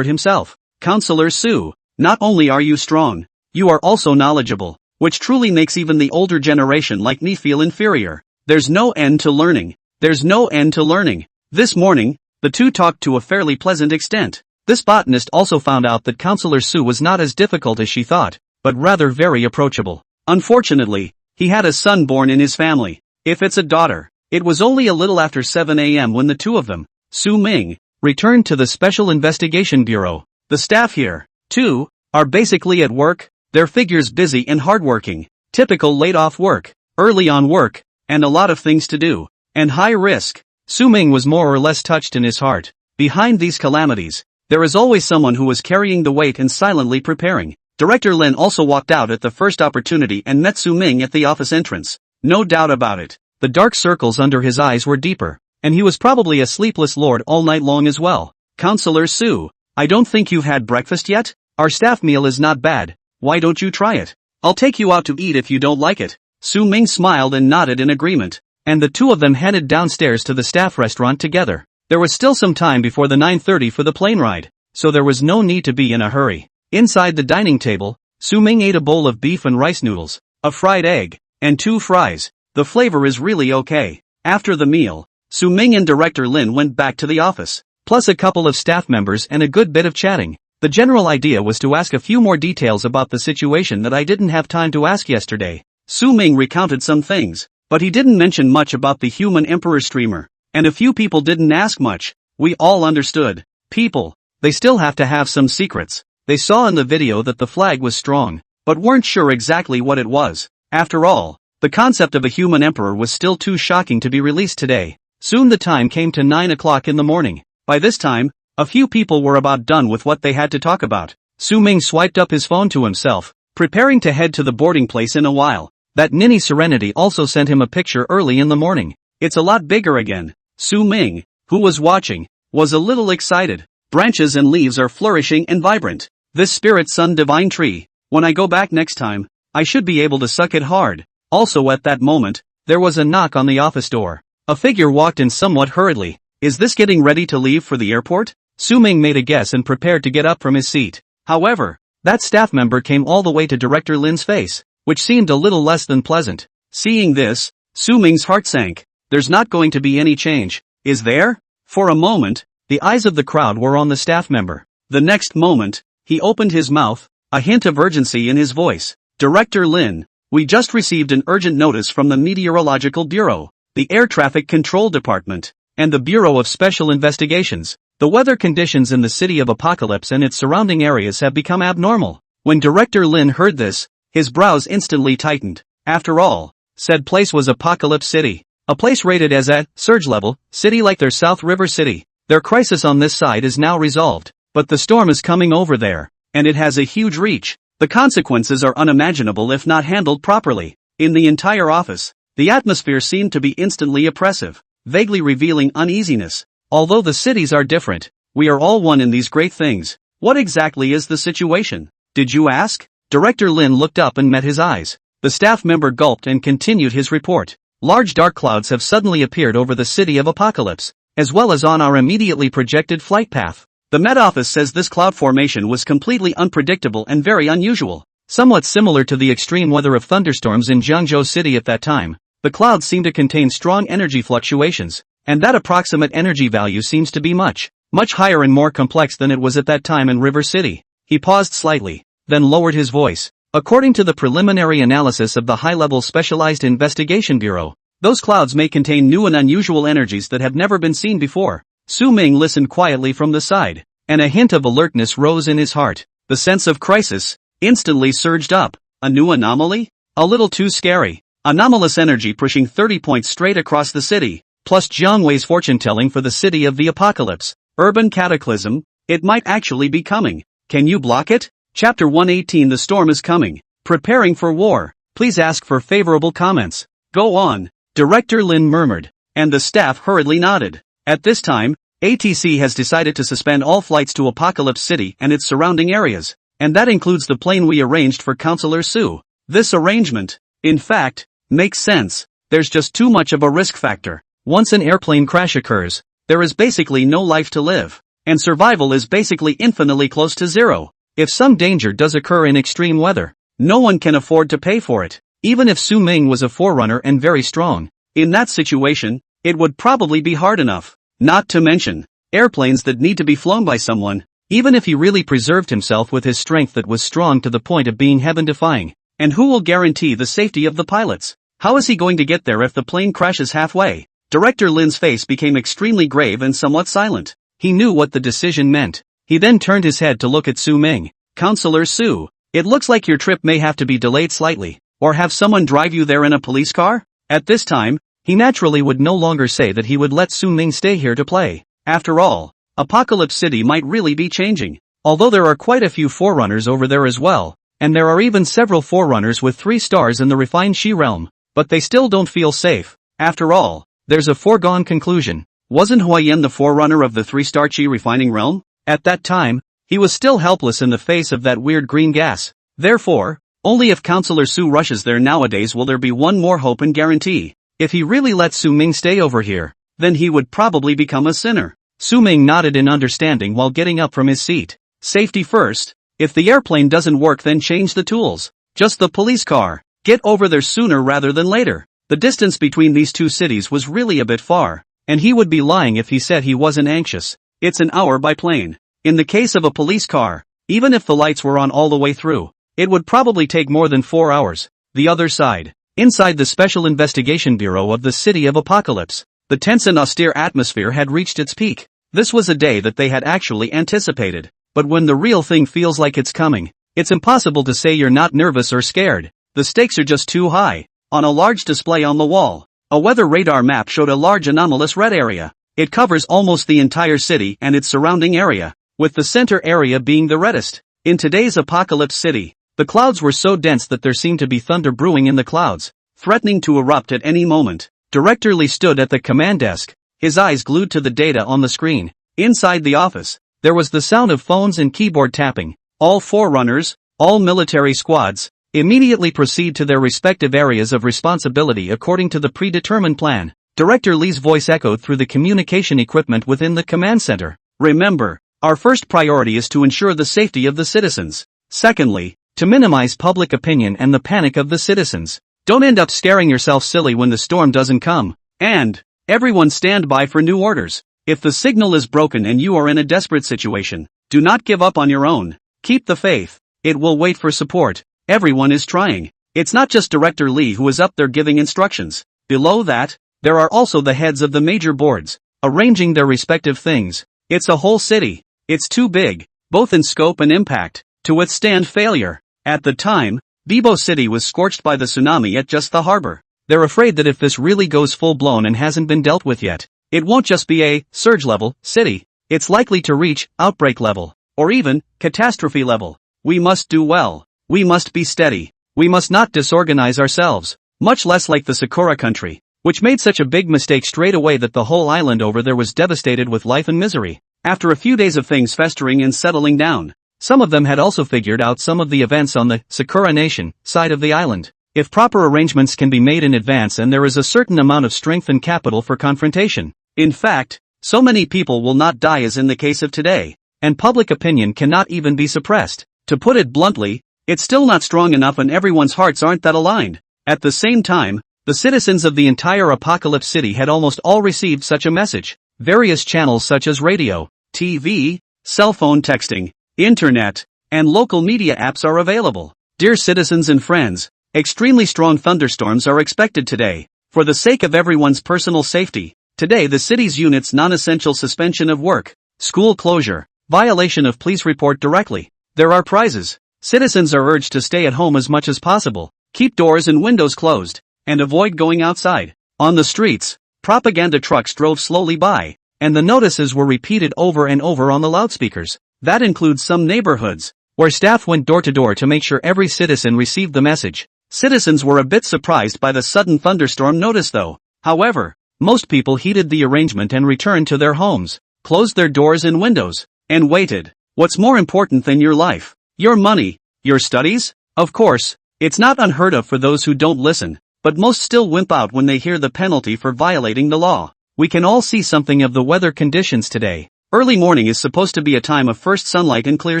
himself. Counselor Su, not only are you strong, you are also knowledgeable, which truly makes even the older generation like me feel inferior. There's no end to learning. There's no end to learning. This morning, the two talked to a fairly pleasant extent. This botanist also found out that Counselor Su was not as difficult as she thought, but rather very approachable. Unfortunately, he had a son born in his family. If it's a daughter, it was only a little after 7 a.m. when the two of them, Su Ming, returned to the Special Investigation Bureau. The staff here, too, are basically at work, their figures busy and hardworking. Typical laid-off work, early on work, and a lot of things to do, and high risk. Su Ming was more or less touched in his heart. Behind these calamities, there is always someone who is carrying the weight and silently preparing. Director Lin also walked out at the first opportunity and met Su Ming at the office entrance. No doubt about it, the dark circles under his eyes were deeper, and he was probably a sleepless lord all night long as well. Counselor Su, I don't think you've had breakfast yet? Our staff meal is not bad. Why don't you try it? I'll take you out to eat if you don't like it. Su Ming smiled and nodded in agreement, and the two of them headed downstairs to the staff restaurant together. There was still some time before the 9:30 for the plane ride, so there was no need to be in a hurry. Inside the dining table, Su Ming ate a bowl of beef and rice noodles, a fried egg, and 2 fries. The flavor is really okay. After the meal, Su Ming and Director Lin went back to the office, plus a couple of staff members and a good bit of chatting. The general idea was to ask a few more details about the situation that I didn't have time to ask yesterday. Su Ming recounted some things, but he didn't mention much about the human emperor streamer, and a few people didn't ask much. We all understood. People, they still have to have some secrets. They saw in the video that the flag was strong, but weren't sure exactly what it was. After all, the concept of a human emperor was still too shocking to be released today. Soon the time came to 9 o'clock in the morning. By this time, a few people were about done with what they had to talk about. Su Ming swiped up his phone to himself, preparing to head to the boarding place in a while. That ninny Serenity also sent him a picture early in the morning. It's a lot bigger again. Su Ming, who was watching, was a little excited. Branches and leaves are flourishing and vibrant. This spirit sun divine tree, when I go back next time, I should be able to suck it hard. Also at that moment, there was a knock on the office door. A figure walked in somewhat hurriedly. Is this getting ready to leave for the airport? Su Ming made a guess and prepared to get up from his seat. However, that staff member came all the way to Director Lin's face, which seemed a little less than pleasant. Seeing this, Su Ming's heart sank. There's not going to be any change, is there? For a moment, the eyes of the crowd were on the staff member. The next moment, he opened his mouth, a hint of urgency in his voice. Director Lin, we just received an urgent notice from the Meteorological Bureau, the Air Traffic Control Department, and the Bureau of Special Investigations. The weather conditions in the city of Apocalypse and its surrounding areas have become abnormal. When Director Lin heard this, his brows instantly tightened. After all, said place was Apocalypse City, a place rated as a surge level city like their South River City. Their crisis on this side is now resolved, but the storm is coming over there, and it has a huge reach. The consequences are unimaginable if not handled properly. In the entire office, the atmosphere seemed to be instantly oppressive, vaguely revealing uneasiness. Although the cities are different, we are all one in these great things. What exactly is the situation? Did you ask? Director Lin looked up and met his eyes. The staff member gulped and continued his report. Large dark clouds have suddenly appeared over the city of Apocalypse, as well as on our immediately projected flight path. The Met Office says this cloud formation was completely unpredictable and very unusual. Somewhat similar to the extreme weather of thunderstorms in Jiangzhou City at that time, the clouds seem to contain strong energy fluctuations, and that approximate energy value seems to be much higher and more complex than it was at that time in River City. He paused slightly, then lowered his voice. According to the preliminary analysis of the High-Level Specialized Investigation Bureau, those clouds may contain new and unusual energies that have never been seen before. Su Ming listened quietly from the side, and a hint of alertness rose in his heart. The sense of crisis instantly surged up. A new anomaly? A little too scary. Anomalous energy pushing 30 points straight across the city, plus Jiangwei's fortune-telling for the city of the apocalypse. Urban cataclysm, it might actually be coming. Can you block it? Chapter 118. The storm is coming. Preparing for war. Please ask for favorable comments. Go on, Director Lin murmured, and the staff hurriedly nodded. At this time, ATC has decided to suspend all flights to Apocalypse City and its surrounding areas, and that includes the plane we arranged for Counselor Su. This arrangement, in fact, makes sense. There's just too much of a risk factor. Once an airplane crash occurs, there is basically no life to live, and survival is basically infinitely close to zero. If some danger does occur in extreme weather, no one can afford to pay for it. Even if Su Ming was a forerunner and very strong, in that situation, it would probably be hard enough. Not to mention, airplanes that need to be flown by someone, even if he really preserved himself with his strength that was strong to the point of being heaven-defying. And who will guarantee the safety of the pilots? How is he going to get there if the plane crashes halfway? Director Lin's face became extremely grave and somewhat silent. He knew what the decision meant. He then turned his head to look at Su Ming. Counselor Su, it looks like your trip may have to be delayed slightly, or have someone drive you there in a police car? At this time, he naturally would no longer say that he would let Su Ming stay here to play. After all, Apocalypse City might really be changing. Although there are quite a few forerunners over there as well, and there are even several forerunners with 3 stars in the refined Shi realm, but they still don't feel safe. After all, there's a foregone conclusion. Wasn't Huayan the forerunner of the 3-star Qi refining realm? At that time, he was still helpless in the face of that weird green gas. Therefore, only if Counselor Su rushes there nowadays will there be one more hope and guarantee. If he really lets Su Ming stay over here, then he would probably become a sinner. Su Ming nodded in understanding while getting up from his seat. Safety first. If the airplane doesn't work, then change the tools. Just the police car. Get over there sooner rather than later. The distance between these two cities was really a bit far, and he would be lying if he said he wasn't anxious. It's an hour by plane. In the case of a police car, even if the lights were on all the way through, it would probably take more than 4 hours. The other side. Inside the Special Investigation Bureau of the City of Apocalypse, the tense and austere atmosphere had reached its peak. This was a day that they had actually anticipated. But when the real thing feels like it's coming, it's impossible to say you're not nervous or scared. The stakes are just too high. On a large display on the wall, a weather radar map showed a large anomalous red area. It covers almost the entire city and its surrounding area, with the center area being the reddest. In today's Apocalypse City, the clouds were so dense that there seemed to be thunder brewing in the clouds, threatening to erupt at any moment. Director Lee stood at the command desk, his eyes glued to the data on the screen. Inside the office, there was the sound of phones and keyboard tapping. All forerunners, all military squads, immediately proceed to their respective areas of responsibility according to the predetermined plan. Director Lee's voice echoed through the communication equipment within the command center. Remember, our first priority is to ensure the safety of the citizens. Secondly, to minimize public opinion and the panic of the citizens. Don't end up scaring yourself silly when the storm doesn't come. And, everyone stand by for new orders. If the signal is broken and you are in a desperate situation, do not give up on your own. Keep the faith. It will wait for support. Everyone is trying. It's not just Director Lee who is up there giving instructions. Below that, there are also the heads of the major boards, arranging their respective things. It's a whole city. It's too big, both in scope and impact, to withstand failure. At the time, Bibo City was scorched by the tsunami at just the harbor. They're afraid that if this really goes full-blown and hasn't been dealt with yet, it won't just be a surge-level city. It's likely to reach outbreak level, or even catastrophe level. We must do well. We must be steady. We must not disorganize ourselves, much less like the Sakura country, which made such a big mistake straight away that the whole island over there was devastated with life and misery. After a few days of things festering and settling down, some of them had also figured out some of the events on the Sakura Nation side of the island. If proper arrangements can be made in advance and there is a certain amount of strength and capital for confrontation. In fact, so many people will not die as in the case of today, and public opinion cannot even be suppressed. To put it bluntly, it's still not strong enough and everyone's hearts aren't that aligned. At the same time, the citizens of the entire Apocalypse City had almost all received such a message. Various channels such as radio, TV, cell phone texting, internet, and local media apps are available. Dear citizens and friends, extremely strong thunderstorms are expected today. For the sake of everyone's personal safety, today the city's units non-essential suspension of work, school closure, violation of please report directly. There are prizes. Citizens are urged to stay at home as much as possible, keep doors and windows closed, and avoid going outside. On the streets, propaganda trucks drove slowly by, and the notices were repeated over and over on the loudspeakers. That includes some neighborhoods, where staff went door to door to make sure every citizen received the message. Citizens were a bit surprised by the sudden thunderstorm notice though. However, most people heeded the arrangement and returned to their homes, closed their doors and windows, and waited. What's more important than your life? Your money? Your studies? Of course, it's not unheard of for those who don't listen, but most still wimp out when they hear the penalty for violating the law. We can all see something of the weather conditions today. Early morning is supposed to be a time of first sunlight and clear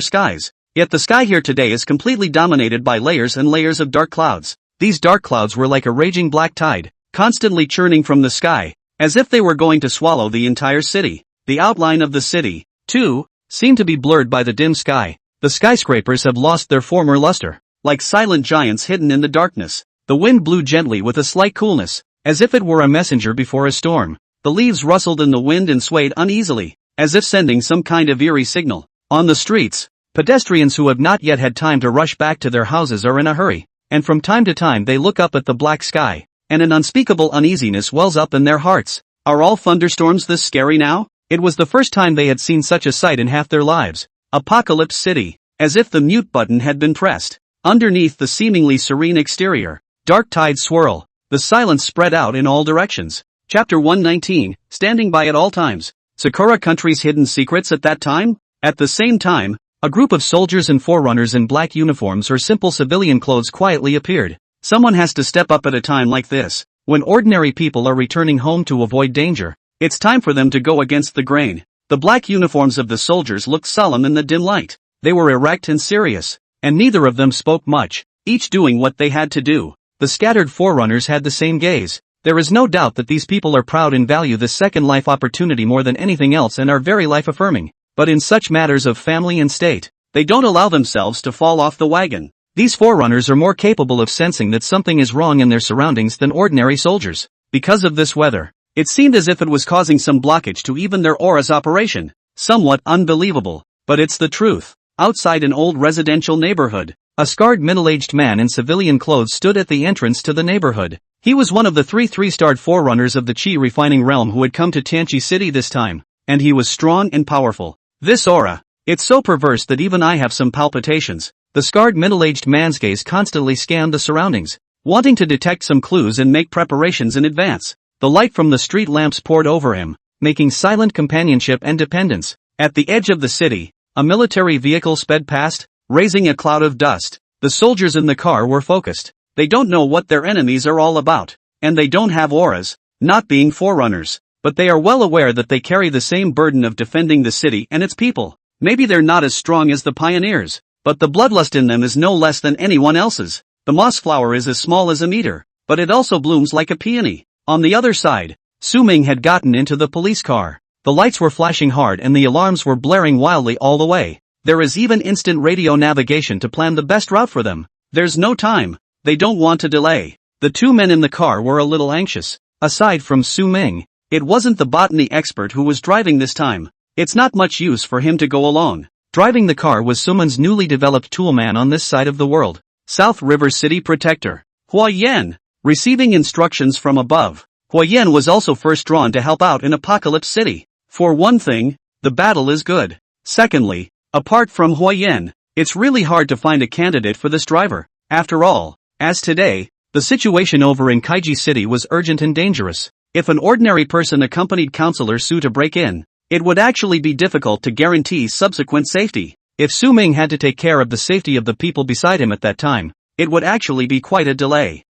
skies. Yet the sky here today is completely dominated by layers and layers of dark clouds. These dark clouds were like a raging black tide, constantly churning from the sky, as if they were going to swallow the entire city. The outline of the city, too, seemed to be blurred by the dim sky. The skyscrapers have lost their former luster, like silent giants hidden in the darkness. The wind blew gently with a slight coolness, as if it were a messenger before a storm. The leaves rustled in the wind and swayed uneasily, as if sending some kind of eerie signal. On the streets, pedestrians who have not yet had time to rush back to their houses are in a hurry, and from time to time they look up at the black sky, and an unspeakable uneasiness wells up in their hearts. Are all thunderstorms this scary now? It was the first time they had seen such a sight in half their lives. Apocalypse City, as if the mute button had been pressed. Underneath the seemingly serene exterior, dark tides swirl, the silence spread out in all directions. Chapter 119, Standing by at all times. Sakura Country's hidden secrets at that time? At the same time, a group of soldiers and forerunners in black uniforms or simple civilian clothes quietly appeared. Someone has to step up at a time like this, when ordinary people are returning home to avoid danger. It's time for them to go against the grain. The black uniforms of the soldiers looked solemn in the dim light. They were erect and serious, and neither of them spoke much, each doing what they had to do. The scattered forerunners had the same gaze. There is no doubt that these people are proud and value this second life opportunity more than anything else and are very life-affirming. But in such matters of family and state, they don't allow themselves to fall off the wagon. These forerunners are more capable of sensing that something is wrong in their surroundings than ordinary soldiers. Because of this weather, it seemed as if it was causing some blockage to even their aura's operation. Somewhat unbelievable, but it's the truth. Outside an old residential neighborhood, a scarred middle-aged man in civilian clothes stood at the entrance to the neighborhood. He was one of the three-star forerunners of the Qi refining realm who had come to Tianqi City this time, and he was strong and powerful. This aura, it's so perverse that even I have some palpitations. The scarred middle-aged man's gaze constantly scanned the surroundings, wanting to detect some clues and make preparations in advance. The light from the street lamps poured over him, making silent companionship and dependence. At the edge of the city, a military vehicle sped past, raising a cloud of dust. The soldiers in the car were focused. They don't know what their enemies are all about, and they don't have auras, not being forerunners, but they are well aware that they carry the same burden of defending the city and its people. Maybe they're not as strong as the pioneers, but the bloodlust in them is no less than anyone else's. The moss flower is as small as a meter, but it also blooms like a peony. On the other side, Su Ming had gotten into the police car. The lights were flashing hard and the alarms were blaring wildly all the way. There is even instant radio navigation to plan the best route for them. There's no time. They don't want to delay. The two men in the car were a little anxious. Aside from Su Ming, it wasn't the botany expert who was driving this time. It's not much use for him to go alone. Driving the car was Suman's newly developed toolman on this side of the world, South River City Protector, Hua Yan. Receiving instructions from above, Hua Yan was also first drawn to help out in Apocalypse City. For one thing, the battle is good. Secondly, apart from Hua Yan, it's really hard to find a candidate for this driver. After all, as today, the situation over in Kaiji City was urgent and dangerous. If an ordinary person accompanied Counselor Su to break in, it would actually be difficult to guarantee subsequent safety. If Su Ming had to take care of the safety of the people beside him at that time, it would actually be quite a delay.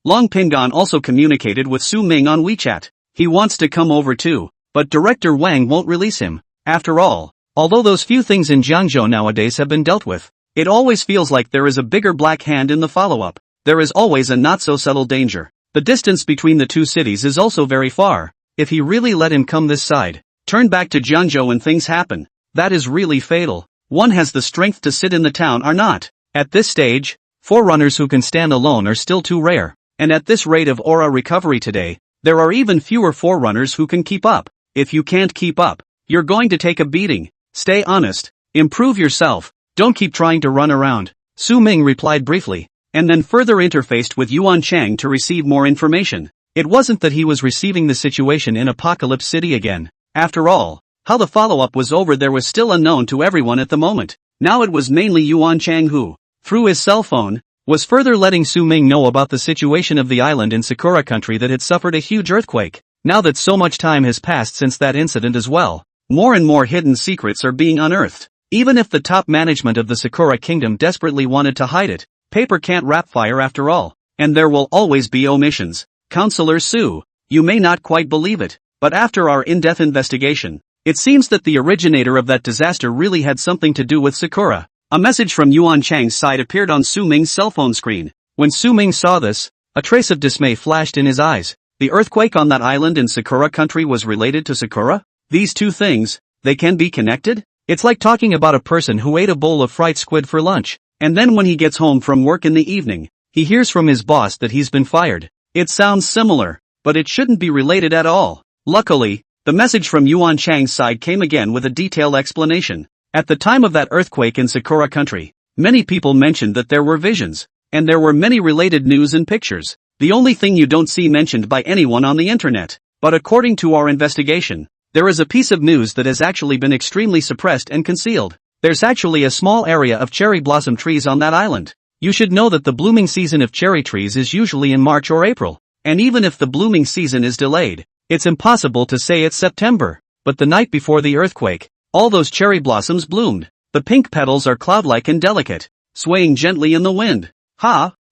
Long Pingan also communicated with Su Ming on WeChat. He wants to come over too, but Director Wang won't release him. After all, although those few things in Jiangzhou nowadays have been dealt with, it always feels like there is a bigger black hand in the follow-up. There is always a not-so-subtle danger. The distance between the two cities is also very far. If he really let him come this side, turn back to Jiangzhou and things happen, that is really fatal. One has the strength to sit in the town or not. At this stage, forerunners who can stand alone are still too rare, and at this rate of aura recovery today, there are even fewer forerunners who can keep up. If you can't keep up, you're going to take a beating. Stay honest, improve yourself, don't keep trying to run around. Su Ming replied briefly, and then further interfaced with Yuan Chang to receive more information. It wasn't that he was receiving the situation in Apocalypse City again. After all, how the follow-up was over there was still unknown to everyone at the moment. Now it was mainly Yuan Chang who, through his cell phone, was further letting Su Ming know about the situation of the island in Sakura country that had suffered a huge earthquake. Now that so much time has passed since that incident as well, more and more hidden secrets are being unearthed. Even if the top management of the Sakura kingdom desperately wanted to hide it, paper can't wrap fire after all, and there will always be omissions. Counselor Su, you may not quite believe it, but after our in-depth investigation, it seems that the originator of that disaster really had something to do with Sakura. A message from Yuan Chang's side appeared on Su Ming's cell phone screen. When Su Ming saw this, a trace of dismay flashed in his eyes. The earthquake on that island in Sakura country was related to Sakura? These two things, they can be connected? It's like talking about a person who ate a bowl of fried squid for lunch, and then when he gets home from work in the evening, he hears from his boss that he's been fired. It sounds similar, but it shouldn't be related at all. Luckily, the message from Yuan Chang's side came again with a detailed explanation. At the time of that earthquake in Sakura country, many people mentioned that there were visions, and there were many related news and pictures. The only thing you don't see mentioned by anyone on the internet. But according to our investigation, there is a piece of news that has actually been extremely suppressed and concealed. There's actually a small area of cherry blossom trees on that island. You should know that the blooming season of cherry trees is usually in March or April. And even if the blooming season is delayed, it's impossible to say it's September. But the night before the earthquake, all those cherry blossoms bloomed. The pink petals are cloud-like and delicate, swaying gently in the wind.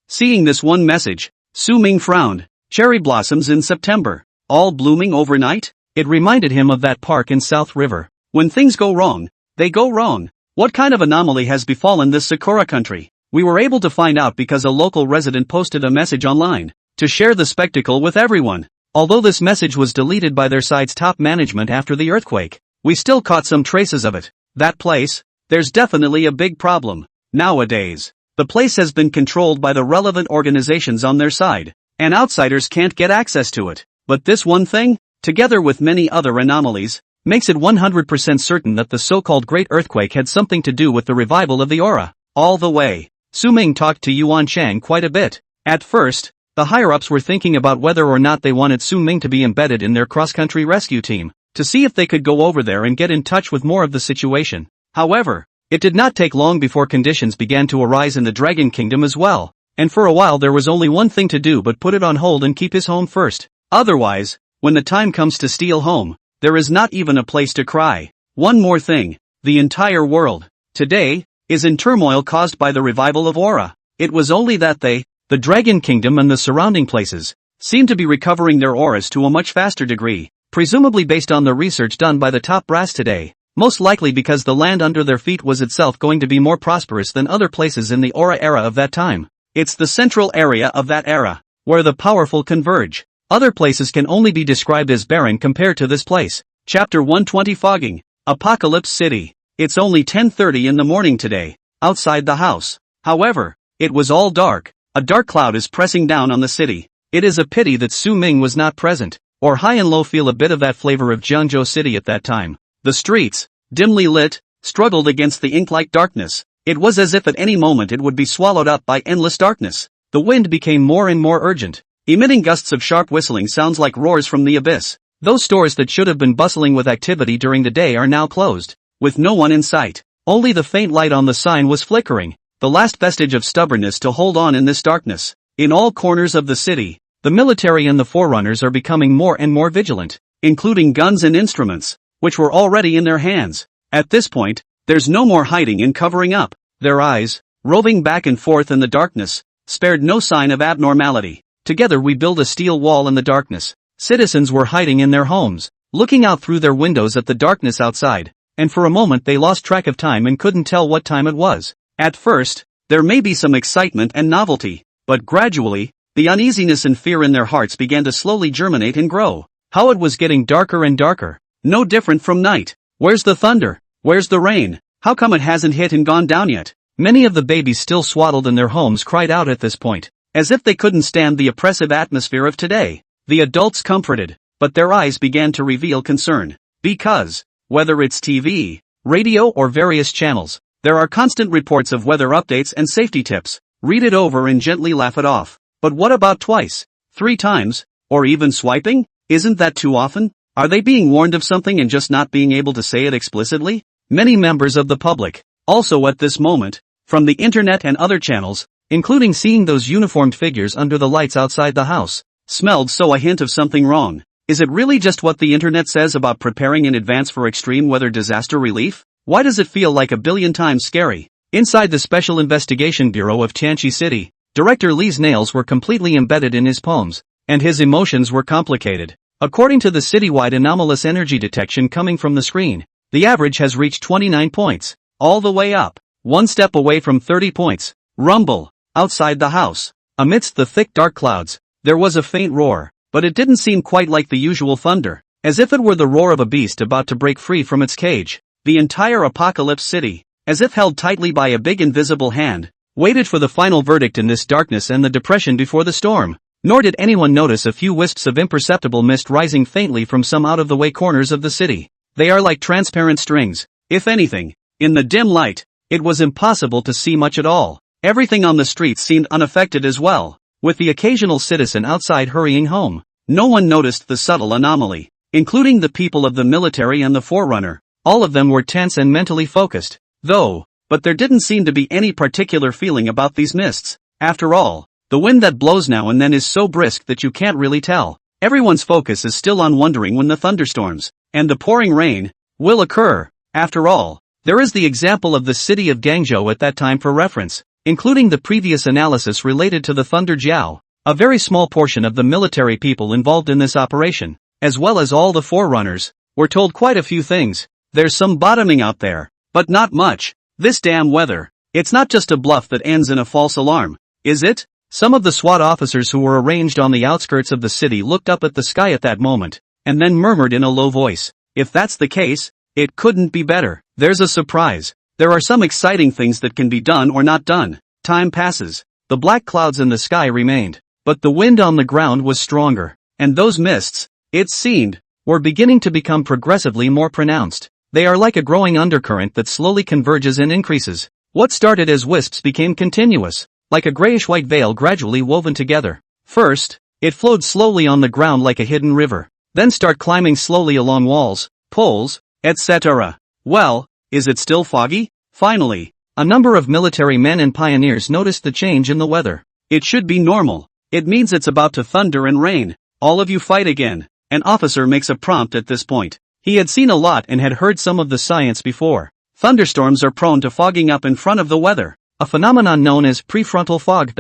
Seeing this one message, Su Ming frowned. Cherry blossoms in September, all blooming overnight? It reminded him of that park in South River. When things go wrong, they go wrong. What kind of anomaly has befallen this Sakura country? We were able to find out because a local resident posted a message online to share the spectacle with everyone. Although this message was deleted by their side's top management after the earthquake, we still caught some traces of it. That place, there's definitely a big problem. Nowadays, The place has been controlled by the relevant organizations on their side, and outsiders can't get access to it. But this one thing, together with many other anomalies, makes it 100% certain that the so-called Great Earthquake had something to do with the revival of the aura. All the way, Su Ming talked to Yuan Chang quite a bit. At first, the higher-ups were thinking about whether or not they wanted Su Ming to be embedded in their cross-country rescue team, to see if they could go over there and get in touch with more of the situation. However, it did not take long before conditions began to arise in the Dragon Kingdom as well, and for a while there was only one thing to do but put it on hold and keep his home first. Otherwise, when the time comes to steal home, there is not even a place to cry. One more thing, the entire world, today, is in turmoil caused by the revival of aura. It was only that the Dragon Kingdom and the surrounding places, seem to be recovering their auras to a much faster degree, presumably based on the research done by the top brass today. Most likely because the land under their feet was itself going to be more prosperous than other places in the aura era of that time. It's the central area of that era, where the powerful converge. Other places can only be described as barren compared to this place. Chapter 120 Fogging. Apocalypse City. It's only 10:30 in the morning today, outside the house. However, it was all dark. A dark cloud is pressing down on the city. It is a pity that Su Ming was not present, or high and low feel a bit of that flavor of Jiangzhou City at that time. The streets, dimly lit, struggled against the ink-like darkness. It was as if at any moment it would be swallowed up by endless darkness. The wind became more and more urgent, emitting gusts of sharp whistling sounds like roars from the abyss. Those stores that should have been bustling with activity during the day are now closed, with no one in sight. Only the faint light on the sign was flickering, the last vestige of stubbornness to hold on in this darkness. In all corners of the city, the military and the forerunners are becoming more and more vigilant, including guns and instruments, which were already in their hands. At this point, there's no more hiding and covering up. Their eyes, roving back and forth in the darkness, spared no sign of abnormality. Together we build a steel wall in the darkness. Citizens were hiding in their homes, looking out through their windows at the darkness outside, and for a moment they lost track of time and couldn't tell what time it was. At first, there may be some excitement and novelty, but gradually, the uneasiness and fear in their hearts began to slowly germinate and grow. How it was getting darker and darker. No different from night. Where's the thunder? Where's the rain? How come it hasn't hit and gone down yet? Many of the babies still swaddled in their homes cried out at this point, as if they couldn't stand the oppressive atmosphere of today. The adults comforted, but their eyes began to reveal concern. Because, whether it's TV, radio or various channels, there are constant reports of weather updates and safety tips. Read it over and gently laugh it off. But what about twice, 3 times, or even swiping? Isn't that too often? Are they being warned of something and just not being able to say it explicitly? Many members of the public, also at this moment, from the internet and other channels, including seeing those uniformed figures under the lights outside the house, smelled a hint of something wrong. Is it really just what the internet says about preparing in advance for extreme weather disaster relief? Why does it feel like a billion times scary? Inside the Special Investigation Bureau of Tianqi City, Director Li's nails were completely embedded in his palms, and his emotions were complicated. According to the citywide anomalous energy detection coming from the screen, the average has reached 29 points, all the way up, one step away from 30 points. Rumble. Outside the house, amidst the thick dark clouds, there was a faint roar, but it didn't seem quite like the usual thunder, as if it were the roar of a beast about to break free from its cage. The entire Apocalypse City, as if held tightly by a big invisible hand, waited for the final verdict in this darkness and the depression before the storm. Nor did anyone notice a few wisps of imperceptible mist rising faintly from some out-of-the-way corners of the city. They are like transparent strings. If anything, in the dim light, it was impossible to see much at all. Everything on the streets seemed unaffected as well, with the occasional citizen outside hurrying home. No one noticed the subtle anomaly, including the people of the military and the forerunner. All of them were tense and mentally focused, but there didn't seem to be any particular feeling about these mists. After all, the wind that blows now and then is so brisk that you can't really tell. Everyone's focus is still on wondering when the thunderstorms and the pouring rain will occur. After all, there is the example of the city of Guangzhou at that time for reference, including the previous analysis related to the Thunder Jiao. A very small portion of the military people involved in this operation, as well as all the forerunners, were told quite a few things. There's some bottoming out there, but not much. This damn weather, it's not just a bluff that ends in a false alarm, is it? Some of the SWAT officers who were arranged on the outskirts of the city looked up at the sky at that moment, and then murmured in a low voice, if that's the case, it couldn't be better. There's a surprise. There are some exciting things that can be done or not done. Time passes. The black clouds in the sky remained. But the wind on the ground was stronger. And those mists, it seemed, were beginning to become progressively more pronounced. They are like a growing undercurrent that slowly converges and increases. What started as wisps became continuous, like a grayish-white veil gradually woven together. First, it flowed slowly on the ground like a hidden river, then start climbing slowly along walls, poles, etc. Well, is it still foggy? Finally, a number of military men and pioneers noticed the change in the weather. It should be normal. It means it's about to thunder and rain. All of you fight again. An officer makes a prompt at this point. He had seen a lot and had heard some of the science before. Thunderstorms are prone to fogging up in front of the weather, a phenomenon known as prefrontal fog.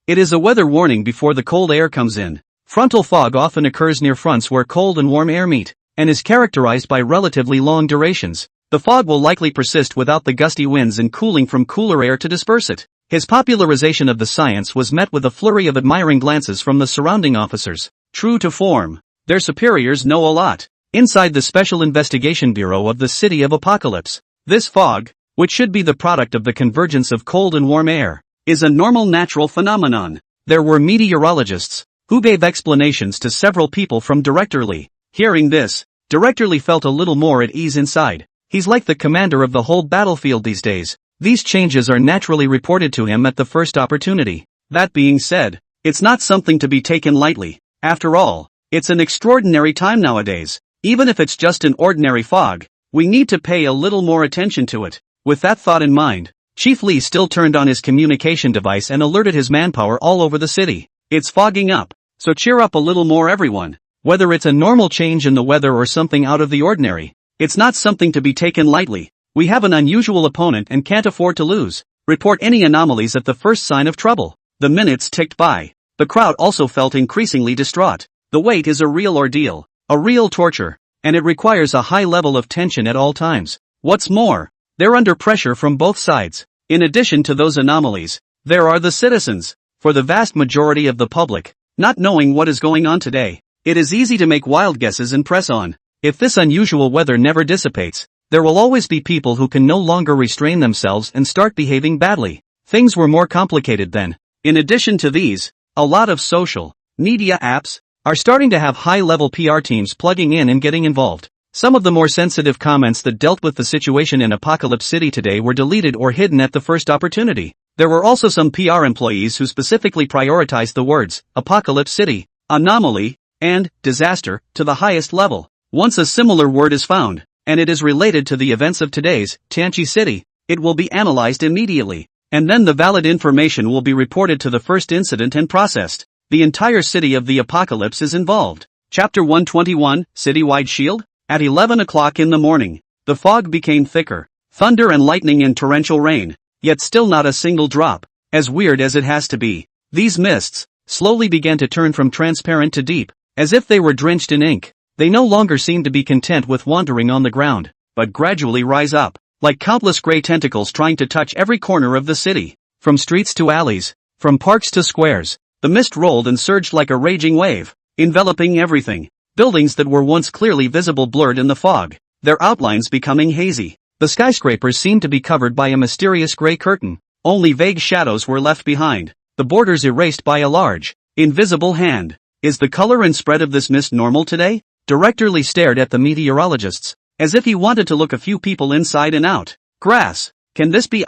It is a weather warning before the cold air comes in. Frontal fog often occurs near fronts where cold and warm air meet, and is characterized by relatively long durations. The fog will likely persist without the gusty winds and cooling from cooler air to disperse it. His popularization of the science was met with a flurry of admiring glances from the surrounding officers. True to form, their superiors know a lot. Inside the Special Investigation Bureau of the City of Apocalypse, this fog, which should be the product of the convergence of cold and warm air, is a normal natural phenomenon. There were meteorologists, who gave explanations to several people from Director Lee. Hearing this, Director Lee felt a little more at ease inside. He's like the commander of the whole battlefield these days. These changes are naturally reported to him at the first opportunity. That being said, it's not something to be taken lightly. After all, it's an extraordinary time nowadays. Even if it's just an ordinary fog, we need to pay a little more attention to it. With that thought in mind, Chief Lee still turned on his communication device and alerted his manpower all over the city. It's fogging up, so cheer up a little more everyone. Whether it's a normal change in the weather or something out of the ordinary, it's not something to be taken lightly. We have an unusual opponent and can't afford to lose. Report any anomalies at the first sign of trouble. The minutes ticked by. The crowd also felt increasingly distraught. The wait is a real ordeal, a real torture, and it requires a high level of tension at all times. What's more, they're under pressure from both sides. In addition to those anomalies, there are the citizens. For the vast majority of the public, not knowing what is going on today, it is easy to make wild guesses and press on. If this unusual weather never dissipates, there will always be people who can no longer restrain themselves and start behaving badly. Things were more complicated then. In addition to these, a lot of social media apps are starting to have high-level PR teams plugging in and getting involved. Some of the more sensitive comments that dealt with the situation in Apocalypse City today were deleted or hidden at the first opportunity. There were also some PR employees who specifically prioritized the words Apocalypse City, anomaly, and disaster to the highest level. Once a similar word is found, and it is related to the events of today's Tianchi City, it will be analyzed immediately, and then the valid information will be reported to the first incident and processed. The entire city of the apocalypse is involved. Chapter 121, Citywide Shield? At 11 o'clock in the morning, the fog became thicker, thunder and lightning and torrential rain, yet still not a single drop. As weird as it has to be, these mists slowly began to turn from transparent to deep, as if they were drenched in ink. They no longer seemed to be content with wandering on the ground, but gradually rise up, like countless gray tentacles trying to touch every corner of the city. From streets to alleys, from parks to squares, the mist rolled and surged like a raging wave, enveloping everything. Buildings that were once clearly visible blurred in the fog, their outlines becoming hazy. The skyscrapers seemed to be covered by a mysterious gray curtain. Only vague shadows were left behind, the borders erased by a large, invisible hand. Is the color and spread of this mist normal today? Director Lee stared at the meteorologists, as if he wanted to look a few people inside and out. Grass. Can this be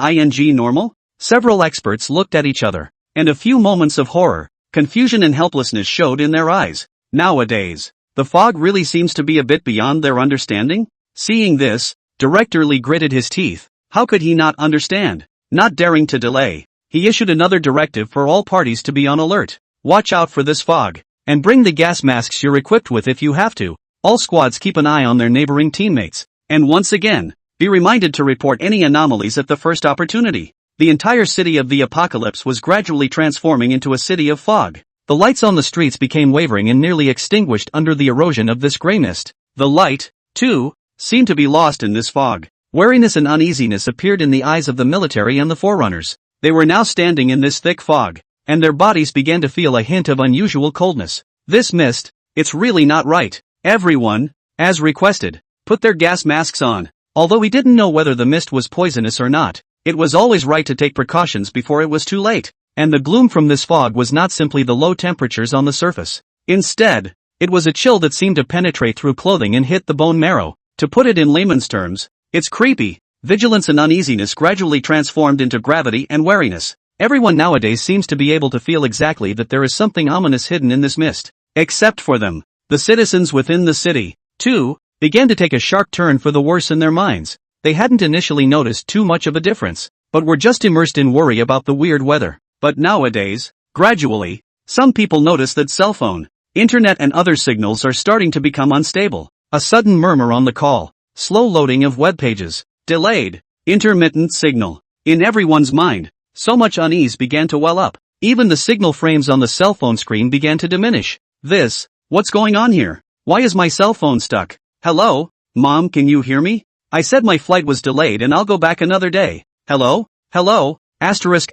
normal? Several experts looked at each other, and a few moments of horror, confusion and helplessness showed in their eyes. Nowadays, the fog really seems to be a bit beyond their understanding. Seeing this, Director Lee gritted his teeth. How could he not understand? Not daring to delay, he issued another directive for all parties to be on alert. Watch out for this fog, and bring the gas masks you're equipped with if you have to. All squads keep an eye on their neighboring teammates, and once again, be reminded to report any anomalies at the first opportunity. The entire city of the apocalypse was gradually transforming into a city of fog. The lights on the streets became wavering and nearly extinguished under the erosion of this gray mist. The light, too, seemed to be lost in this fog. Wariness and uneasiness appeared in the eyes of the military and the forerunners. They were now standing in this thick fog, and their bodies began to feel a hint of unusual coldness. This mist, it's really not right. Everyone, as requested, put their gas masks on. Although he didn't know whether the mist was poisonous or not, It was always right to take precautions before it was too late. And the gloom from this fog was not simply the low temperatures on the surface. Instead, it was a chill that seemed to penetrate through clothing and hit the bone marrow. To put it in layman's terms, it's creepy. Vigilance and uneasiness gradually transformed into gravity and wariness. Everyone nowadays seems to be able to feel exactly that there is something ominous hidden in this mist. Except for them. The citizens within the city, too, began to take a sharp turn for the worse in their minds. They hadn't initially noticed too much of a difference, but were just immersed in worry about the weird weather. But nowadays, gradually, some people notice that cell phone, internet and other signals are starting to become unstable. A sudden murmur on the call, slow loading of web pages, delayed, intermittent signal. In everyone's mind, so much unease began to well up. Even the signal frames on the cell phone screen began to diminish. What's going on here? Why is my cell phone stuck? Hello? Mom, can you hear me? I said my flight was delayed and I'll go back another day. Hello? Hello? Asterisk.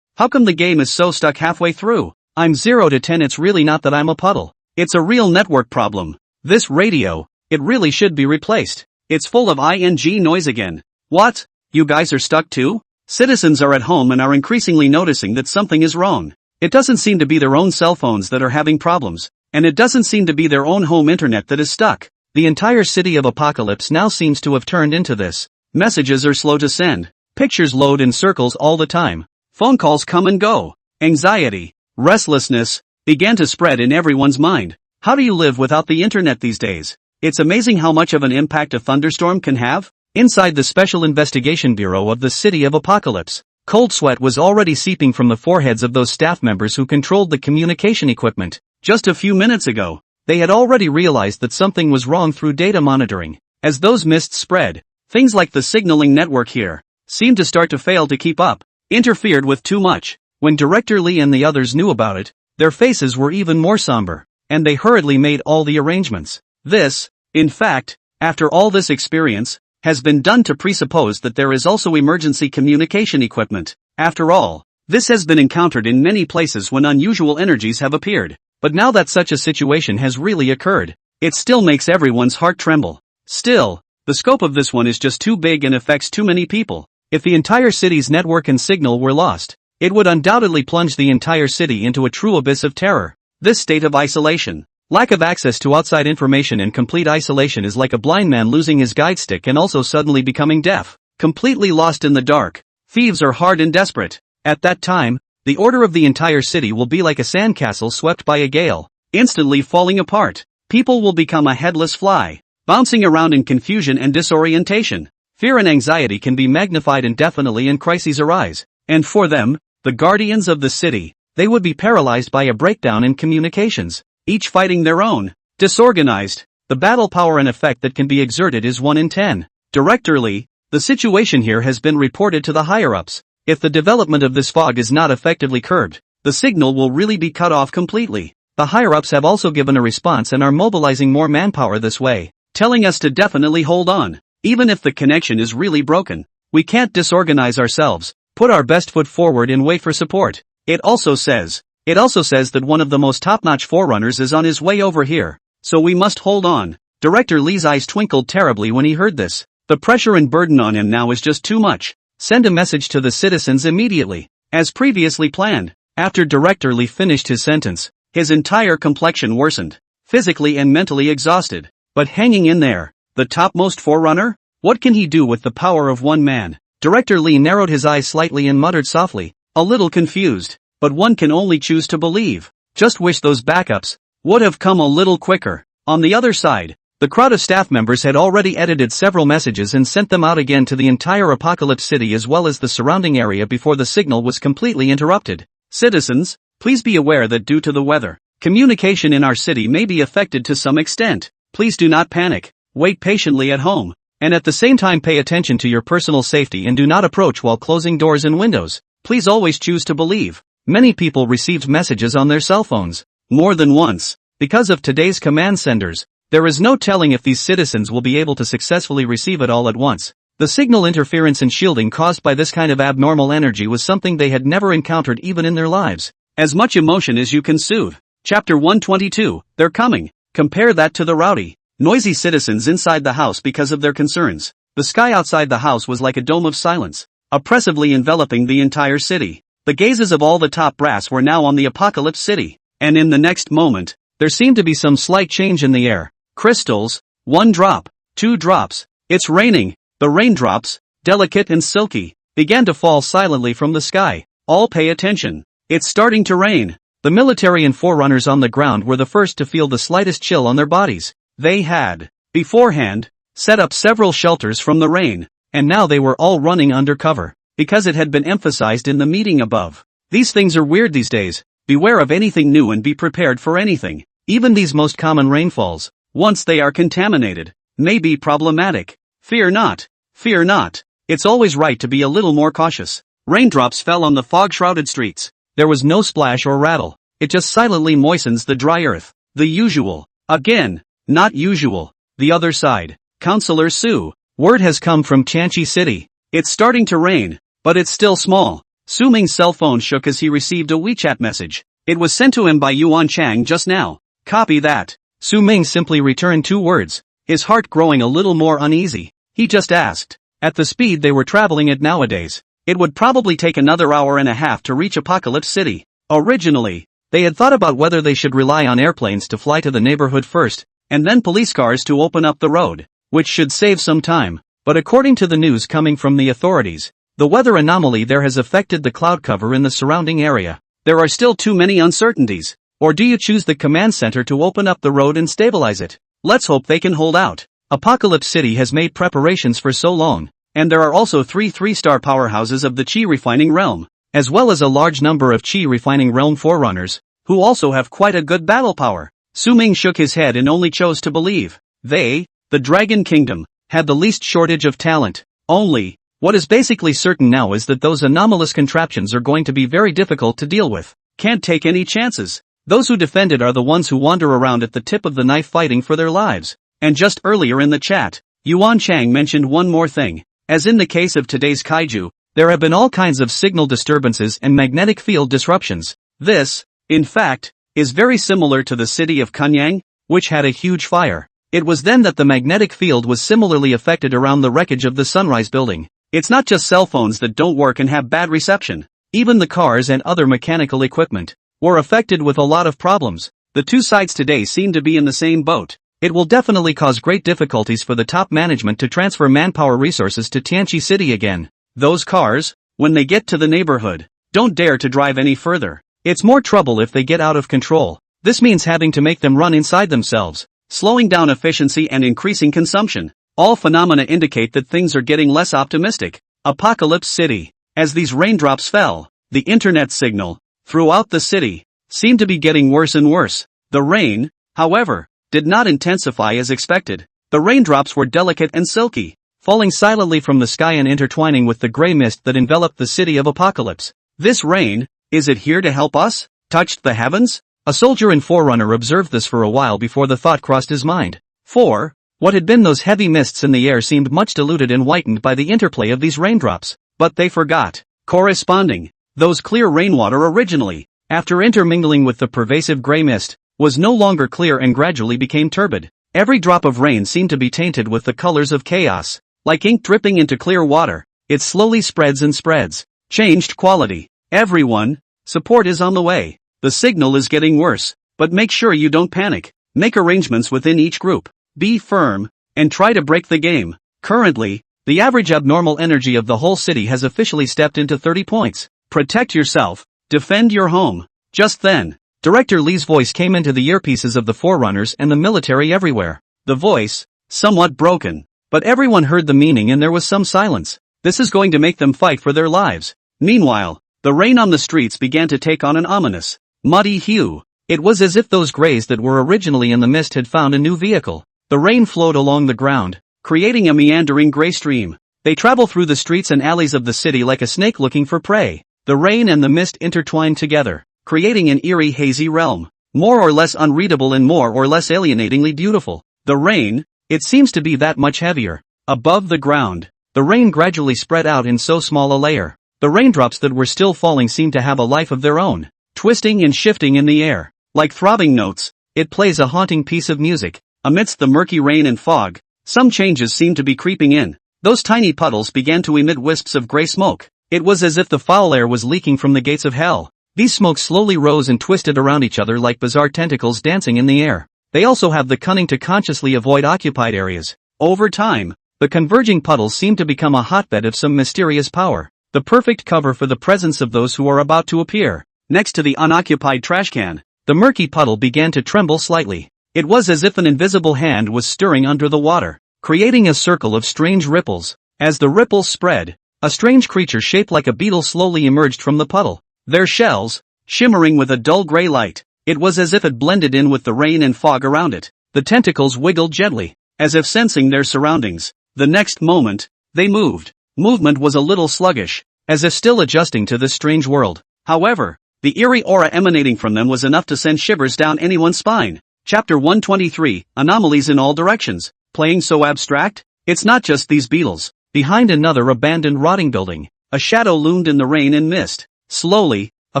How come the game is so stuck halfway through? I'm 0 to 10, it's really not that I'm a puddle. It's a real network problem. This radio, it really should be replaced. It's full of ing noise again. What? You guys are stuck too? Citizens are at home and are increasingly noticing that something is wrong. It doesn't seem to be their own cell phones that are having problems, and it doesn't seem to be their own home internet that is stuck. The entire city of Apocalypse now seems to have turned into this. Messages are slow to send. Pictures load in circles all the time. Phone calls come and go. Anxiety, restlessness, began to spread in everyone's mind. How do you live without the internet these days? It's amazing how much of an impact a thunderstorm can have. Inside the Special Investigation Bureau of the City of Apocalypse, cold sweat was already seeping from the foreheads of those staff members who controlled the communication equipment. Just a few minutes ago, they had already realized that something was wrong through data monitoring. As those mists spread, things like the signaling network here seemed to start to fail to keep up, interfered with too much. When Director Lee and the others knew about it, their faces were even more somber, and they hurriedly made all the arrangements. This, in fact, after all this experience, has been done to presuppose that there is also emergency communication equipment. After all, this has been encountered in many places when unusual energies have appeared. But now that such a situation has really occurred, it still makes everyone's heart tremble. Still, the scope of this one is just too big and affects too many people. If the entire city's network and signal were lost, it would undoubtedly plunge the entire city into a true abyss of terror. This state of isolation, lack of access to outside information and complete isolation is like a blind man losing his guide stick and also suddenly becoming deaf, completely lost in the dark. Thieves are hard and desperate. At that time, the order of the entire city will be like a sandcastle swept by a gale, instantly falling apart. People will become a headless fly, bouncing around in confusion and disorientation. Fear and anxiety can be magnified indefinitely and crises arise. And for them, the guardians of the city, they would be paralyzed by a breakdown in communications, each fighting their own. Disorganized, the battle power and effect that can be exerted is 1 in 10. Director Lee, the situation here has been reported to the higher-ups. If the development of this fog is not effectively curbed, the signal will really be cut off completely. The higher-ups have also given a response and are mobilizing more manpower this way, telling us to definitely hold on. Even if the connection is really broken, we can't disorganize ourselves, put our best foot forward and wait for support. It also says that one of the most top-notch forerunners is on his way over here, so we must hold on. Director Lee's eyes twinkled terribly when he heard this. The pressure and burden on him now is just too much. Send a message to the citizens immediately, as previously planned. After Director Lee finished his sentence, his entire complexion worsened, physically and mentally exhausted, but hanging in there. The topmost forerunner? What can he do with the power of one man? Director Lee narrowed his eyes slightly and muttered softly, a little confused, but one can only choose to believe. Just wish those backups would have come a little quicker. On the other side, the crowd of staff members had already edited several messages and sent them out again to the entire Apocalypse City as well as the surrounding area before the signal was completely interrupted. Citizens, please be aware that due to the weather, communication in our city may be affected to some extent. Please do not panic. Wait patiently at home, and at the same time pay attention to your personal safety and do not approach while closing doors and windows. Please always choose to believe. Many people received messages on their cell phones, more than once. Because of today's command senders, there is no telling if these citizens will be able to successfully receive it all at once. The signal interference and shielding caused by this kind of abnormal energy was something they had never encountered even in their lives. As much emotion as you can soothe. Chapter 122, They're Coming. Compare that to the rowdy, noisy citizens inside the house because of their concerns. The sky outside the house was like a dome of silence, oppressively enveloping the entire city. The gazes of all the top brass were now on the apocalypse city, and in the next moment, there seemed to be some slight change in the air. Crystals, 1 drop, 2 drops, it's raining. The raindrops, delicate and silky, began to fall silently from the sky. All pay attention. It's starting to rain. The military and forerunners on the ground were the first to feel the slightest chill on their bodies. They had, beforehand, set up several shelters from the rain, and now they were all running under cover, because it had been emphasized in the meeting above. These things are weird these days. Beware of anything new and be prepared for anything. Even these most common rainfalls, once they are contaminated, may be problematic. Fear not. Fear not. It's always right to be a little more cautious. Raindrops fell on the fog-shrouded streets. There was no splash or rattle. It just silently moistens the dry earth. The usual. Again, not usual. The other side. Counselor Su. Word has come from Tianqi City. It's starting to rain, but it's still small. Su Ming's cell phone shook as he received a WeChat message. It was sent to him by Yuan Chang just now. Copy that. Su Ming simply returned 2 words, his heart growing a little more uneasy. He just asked. At the speed they were traveling at nowadays, it would probably take another hour and a half to reach Apocalypse City. Originally, they had thought about whether they should rely on airplanes to fly to the neighborhood first, and then police cars to open up the road, which should save some time. But according to the news coming from the authorities, the weather anomaly there has affected the cloud cover in the surrounding area. There are still too many uncertainties. Or do you choose the command center to open up the road and stabilize it? Let's hope they can hold out. Apocalypse City has made preparations for so long, and there are also 3 3-star powerhouses of the Qi refining realm, as well as a large number of Qi refining realm forerunners, who also have quite a good battle power. Su Ming shook his head and only chose to believe. They, the Dragon Kingdom, had the least shortage of talent. Only, what is basically certain now is that those anomalous contraptions are going to be very difficult to deal with. Can't take any chances. Those who defend it are the ones who wander around at the tip of the knife fighting for their lives. And just earlier in the chat, Yuan Chang mentioned one more thing. As in the case of today's kaiju, there have been all kinds of signal disturbances and magnetic field disruptions. This, in fact, is very similar to the city of Kunyang, which had a huge fire. It was then that the magnetic field was similarly affected around the wreckage of the Sunrise building. It's not just cell phones that don't work and have bad reception. Even the cars and other mechanical equipment were affected with a lot of problems. The two sides today seem to be in the same boat. It will definitely cause great difficulties for the top management to transfer manpower resources to Tianqi City again. Those cars, when they get to the neighborhood, don't dare to drive any further. It's more trouble if they get out of control. This means having to make them run inside themselves, slowing down efficiency and increasing consumption. All phenomena indicate that things are getting less optimistic. Apocalypse City. As these raindrops fell, the internet signal, throughout the city, seemed to be getting worse and worse. The rain, however, did not intensify as expected. The raindrops were delicate and silky, falling silently from the sky and intertwining with the gray mist that enveloped the city of Apocalypse. This rain, is it here to help us? Touched the heavens? A soldier and forerunner observed this for a while before the thought crossed his mind. For, what had been those heavy mists in the air seemed much diluted and whitened by the interplay of these raindrops. But they forgot. Corresponding, those clear rainwater originally, after intermingling with the pervasive gray mist, was no longer clear and gradually became turbid. Every drop of rain seemed to be tainted with the colors of chaos. Like ink dripping into clear water, it slowly spreads and spreads. Changed quality. Everyone, support is on the way. The signal is getting worse, but make sure you don't panic. Make arrangements within each group. Be firm, and try to break the game. Currently, the average abnormal energy of the whole city has officially stepped into 30 points. Protect yourself, defend your home. Just then, Director Lee's voice came into the earpieces of the forerunners and the military everywhere. The voice, somewhat broken, but everyone heard the meaning and there was some silence. This is going to make them fight for their lives. Meanwhile, the rain on the streets began to take on an ominous, muddy hue. It was as if those grays that were originally in the mist had found a new vehicle. The rain flowed along the ground, creating a meandering gray stream. They travel through the streets and alleys of the city like a snake looking for prey. The rain and the mist intertwined together, creating an eerie hazy realm, more or less unreadable and more or less alienatingly beautiful. The rain, it seems to be that much heavier. Above the ground, the rain gradually spread out in so small a layer. The raindrops that were still falling seemed to have a life of their own, twisting and shifting in the air. Like throbbing notes, it plays a haunting piece of music. Amidst the murky rain and fog, some changes seem to be creeping in. Those tiny puddles began to emit wisps of gray smoke. It was as if the foul air was leaking from the gates of hell. These smokes slowly rose and twisted around each other like bizarre tentacles dancing in the air. They also have the cunning to consciously avoid occupied areas. Over time, the converging puddles seem to become a hotbed of some mysterious power, the perfect cover for the presence of those who are about to appear. Next to the unoccupied trash can, the murky puddle began to tremble slightly. It was as if an invisible hand was stirring under the water, creating a circle of strange ripples. As the ripples spread, a strange creature shaped like a beetle slowly emerged from the puddle. Their shells, shimmering with a dull gray light, it was as if it blended in with the rain and fog around it. The tentacles wiggled gently, as if sensing their surroundings. The next moment, they moved. Movement was a little sluggish, as if still adjusting to this strange world. However, the eerie aura emanating from them was enough to send shivers down anyone's spine. Chapter 123, Anomalies in All Directions. Playing so abstract? It's not just these beetles. Behind another abandoned rotting building, a shadow loomed in the rain and mist. Slowly, a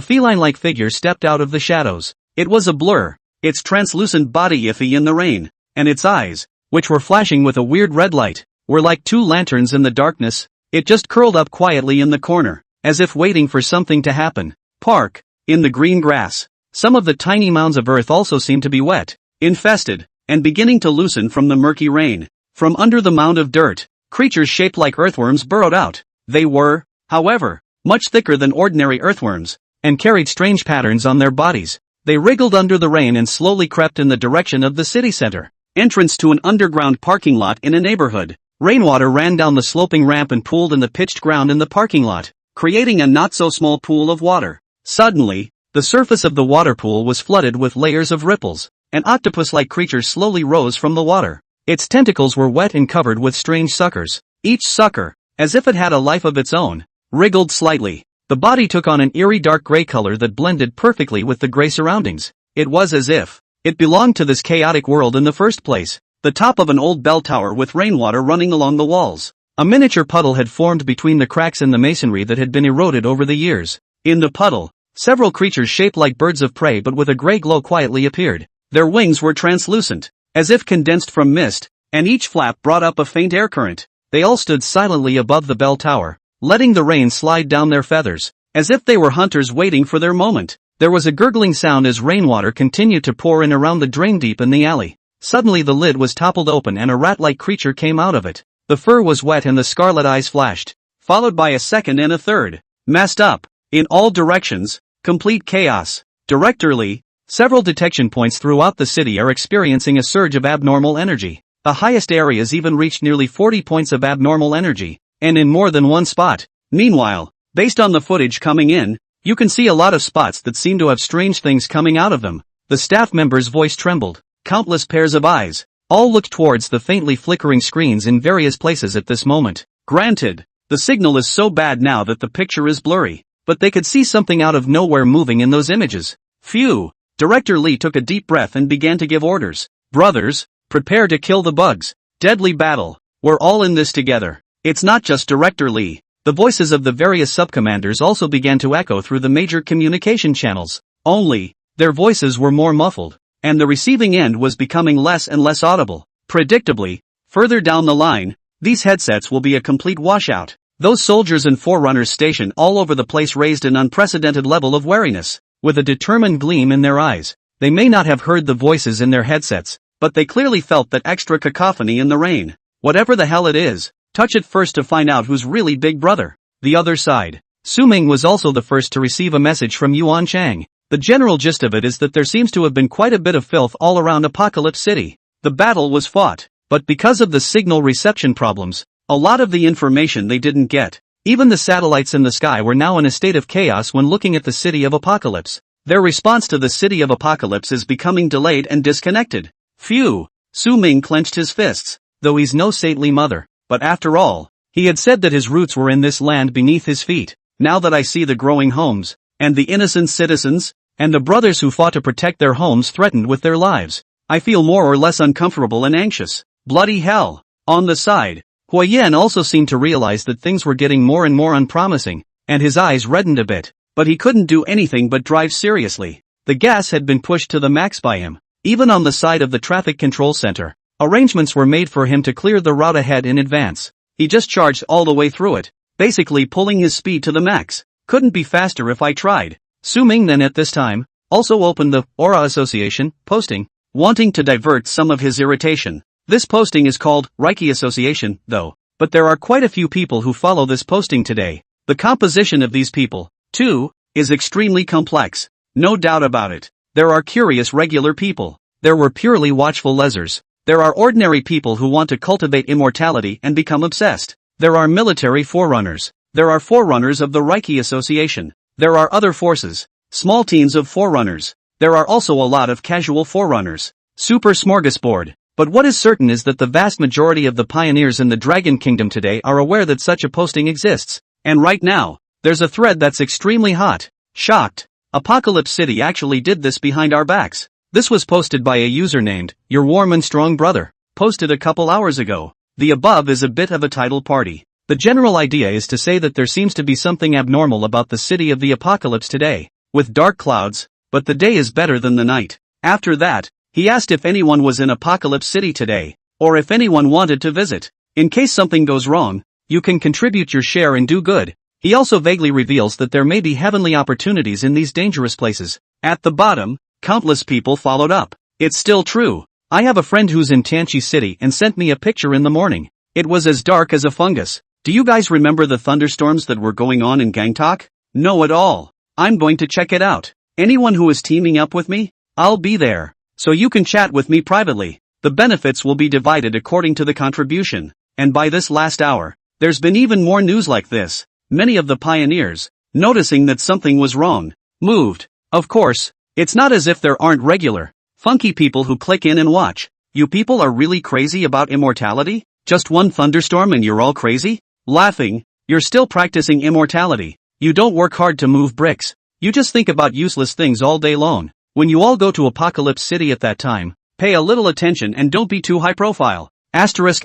feline-like figure stepped out of the shadows. It was a blur, its translucent body iffy in the rain, and its eyes, which were flashing with a weird red light, were like two lanterns in the darkness. It just curled up quietly in the corner, as if waiting for something to happen. Park. In the green grass, some of the tiny mounds of earth also seemed to be wet, infested, and beginning to loosen from the murky rain. From under the mound of dirt, creatures shaped like earthworms burrowed out. They were, however, much thicker than ordinary earthworms, and carried strange patterns on their bodies. They wriggled under the rain and slowly crept in the direction of the city center. Entrance to an underground parking lot in a neighborhood. Rainwater ran down the sloping ramp and pooled in the pitched ground in the parking lot, creating a not-so-small pool of water. Suddenly, the surface of the water pool was flooded with layers of ripples. An octopus-like creature slowly rose from the water. Its tentacles were wet and covered with strange suckers. Each sucker, as if it had a life of its own, wriggled slightly. The body took on an eerie dark gray color that blended perfectly with the gray surroundings. It was as if it belonged to this chaotic world in the first place. The top of an old bell tower with rainwater running along the walls. A miniature puddle had formed between the cracks in the masonry that had been eroded over the years. In the puddle, several creatures shaped like birds of prey but with a gray glow quietly appeared. Their wings were translucent, as if condensed from mist, and each flap brought up a faint air current. They all stood silently above the bell tower, letting the rain slide down their feathers, as if they were hunters waiting for their moment. There was a gurgling sound as rainwater continued to pour in around the drain deep in the alley. Suddenly the lid was toppled open and a rat-like creature came out of it. The fur was wet and the scarlet eyes flashed, followed by a second and a third. Messed up. In all directions, complete chaos. Director Lee, several detection points throughout the city are experiencing a surge of abnormal energy. The highest areas even reached nearly 40 points of abnormal energy, and in more than one spot. Meanwhile, based on the footage coming in, you can see a lot of spots that seem to have strange things coming out of them. The staff member's voice trembled. Countless pairs of eyes, all looked towards the faintly flickering screens in various places at this moment. Granted, the signal is so bad now that the picture is blurry, but they could see something out of nowhere moving in those images. Phew! Director Lee took a deep breath and began to give orders. Brothers, prepare to kill the bugs. Deadly battle. We're all in this together. It's not just Director Lee. The voices of the various subcommanders also began to echo through the major communication channels. Only, their voices were more muffled, and the receiving end was becoming less and less audible. Predictably, further down the line, these headsets will be a complete washout. Those soldiers and forerunners stationed all over the place raised an unprecedented level of wariness. With a determined gleam in their eyes, they may not have heard the voices in their headsets, but they clearly felt that extra cacophony in the rain. Whatever the hell it is, touch it first to find out who's really Big Brother. The other side. Su Ming was also the first to receive a message from Yuan Chang. The general gist of it is that there seems to have been quite a bit of filth all around Apocalypse City. The battle was fought, but because of the signal reception problems, a lot of the information they didn't get. Even the satellites in the sky were now in a state of chaos when looking at the City of Apocalypse. Their response to the City of Apocalypse is becoming delayed and disconnected. Phew! Su Ming clenched his fists, though he's no saintly mother. But after all, he had said that his roots were in this land beneath his feet. Now that I see the growing homes, and the innocent citizens, and the brothers who fought to protect their homes threatened with their lives, I feel more or less uncomfortable and anxious. Bloody hell! On the side, Hua Yan also seemed to realize that things were getting more and more unpromising, and his eyes reddened a bit, but he couldn't do anything but drive seriously. The gas had been pushed to the max by him. Even on the side of the traffic control center, arrangements were made for him to clear the route ahead in advance. He just charged all the way through it, basically pulling his speed to the max. Couldn't be faster if I tried. Su Ming then at this time also opened the Aura Association posting, wanting to divert some of his irritation. This posting is called Reiki Association, though, but there are quite a few people who follow this posting today. The composition of these people, too, is extremely complex. No doubt about it. There are curious regular people. There were purely watchful lezers. There are ordinary people who want to cultivate immortality and become obsessed. There are military forerunners. There are forerunners of the Reiki Association. There are other forces. Small teams of forerunners. There are also a lot of casual forerunners. Super smorgasbord. But what is certain is that the vast majority of the pioneers in the Dragon Kingdom today are aware that such a posting exists. And right now, there's a thread that's extremely hot. Shocked. Apocalypse City actually did this behind our backs. This was posted by a user named Your Warm and Strong Brother, posted a couple hours ago. The above is a bit of a title party. The general idea is to say that there seems to be something abnormal about the city of the apocalypse today, with dark clouds, but the day is better than the night. After that, he asked if anyone was in Apocalypse City today, or if anyone wanted to visit. In case something goes wrong, you can contribute your share and do good. He also vaguely reveals that there may be heavenly opportunities in these dangerous places. At the bottom, countless people followed up. It's still true. I have a friend who's in Tanchi City and sent me a picture in the morning. It was as dark as a fungus. Do you guys remember the thunderstorms that were going on in Gangtok? No at all. I'm going to check it out. Anyone who is teaming up with me? I'll be there. So you can chat with me privately. The benefits will be divided according to the contribution. And by this last hour, there's been even more news like this. Many of the pioneers, noticing that something was wrong, moved. Of course, it's not as if there aren't regular, funky people who click in and watch. You people are really crazy about immortality? Just one thunderstorm and you're all crazy? Laughing, you're still practicing immortality. You don't work hard to move bricks. You just think about useless things all day long. When you all go to Apocalypse City at that time, pay a little attention and don't be too high profile. Asterisk.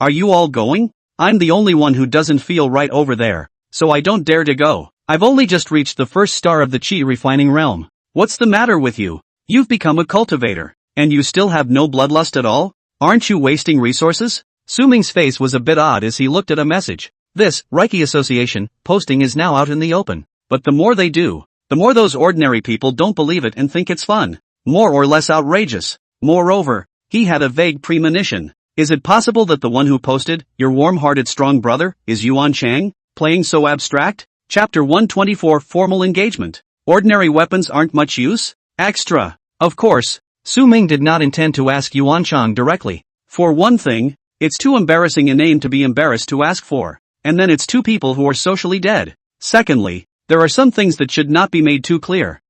Are you all going? I'm the only one who doesn't feel right over there, so I don't dare to go. I've only just reached the first star of the chi refining realm. What's the matter with you? You've become a cultivator, and you still have no bloodlust at all? Aren't you wasting resources? Su Ming's face was a bit odd as he looked at a message. This Reiki Association posting is now out in the open, but the more they do, the more those ordinary people don't believe it and think it's fun, more or less outrageous. Moreover, he had a vague premonition. Is it possible that the one who posted, Your Warm-Hearted Strong Brother, is Yuan Chang, playing so abstract? Chapter 124 Formal Engagement. Ordinary weapons aren't much use? Extra. Of course, Su Ming did not intend to ask Yuan Chang directly. For one thing, it's too embarrassing a name to be embarrassed to ask for, and then it's two people who are socially dead. Secondly, there are some things that should not be made too clear.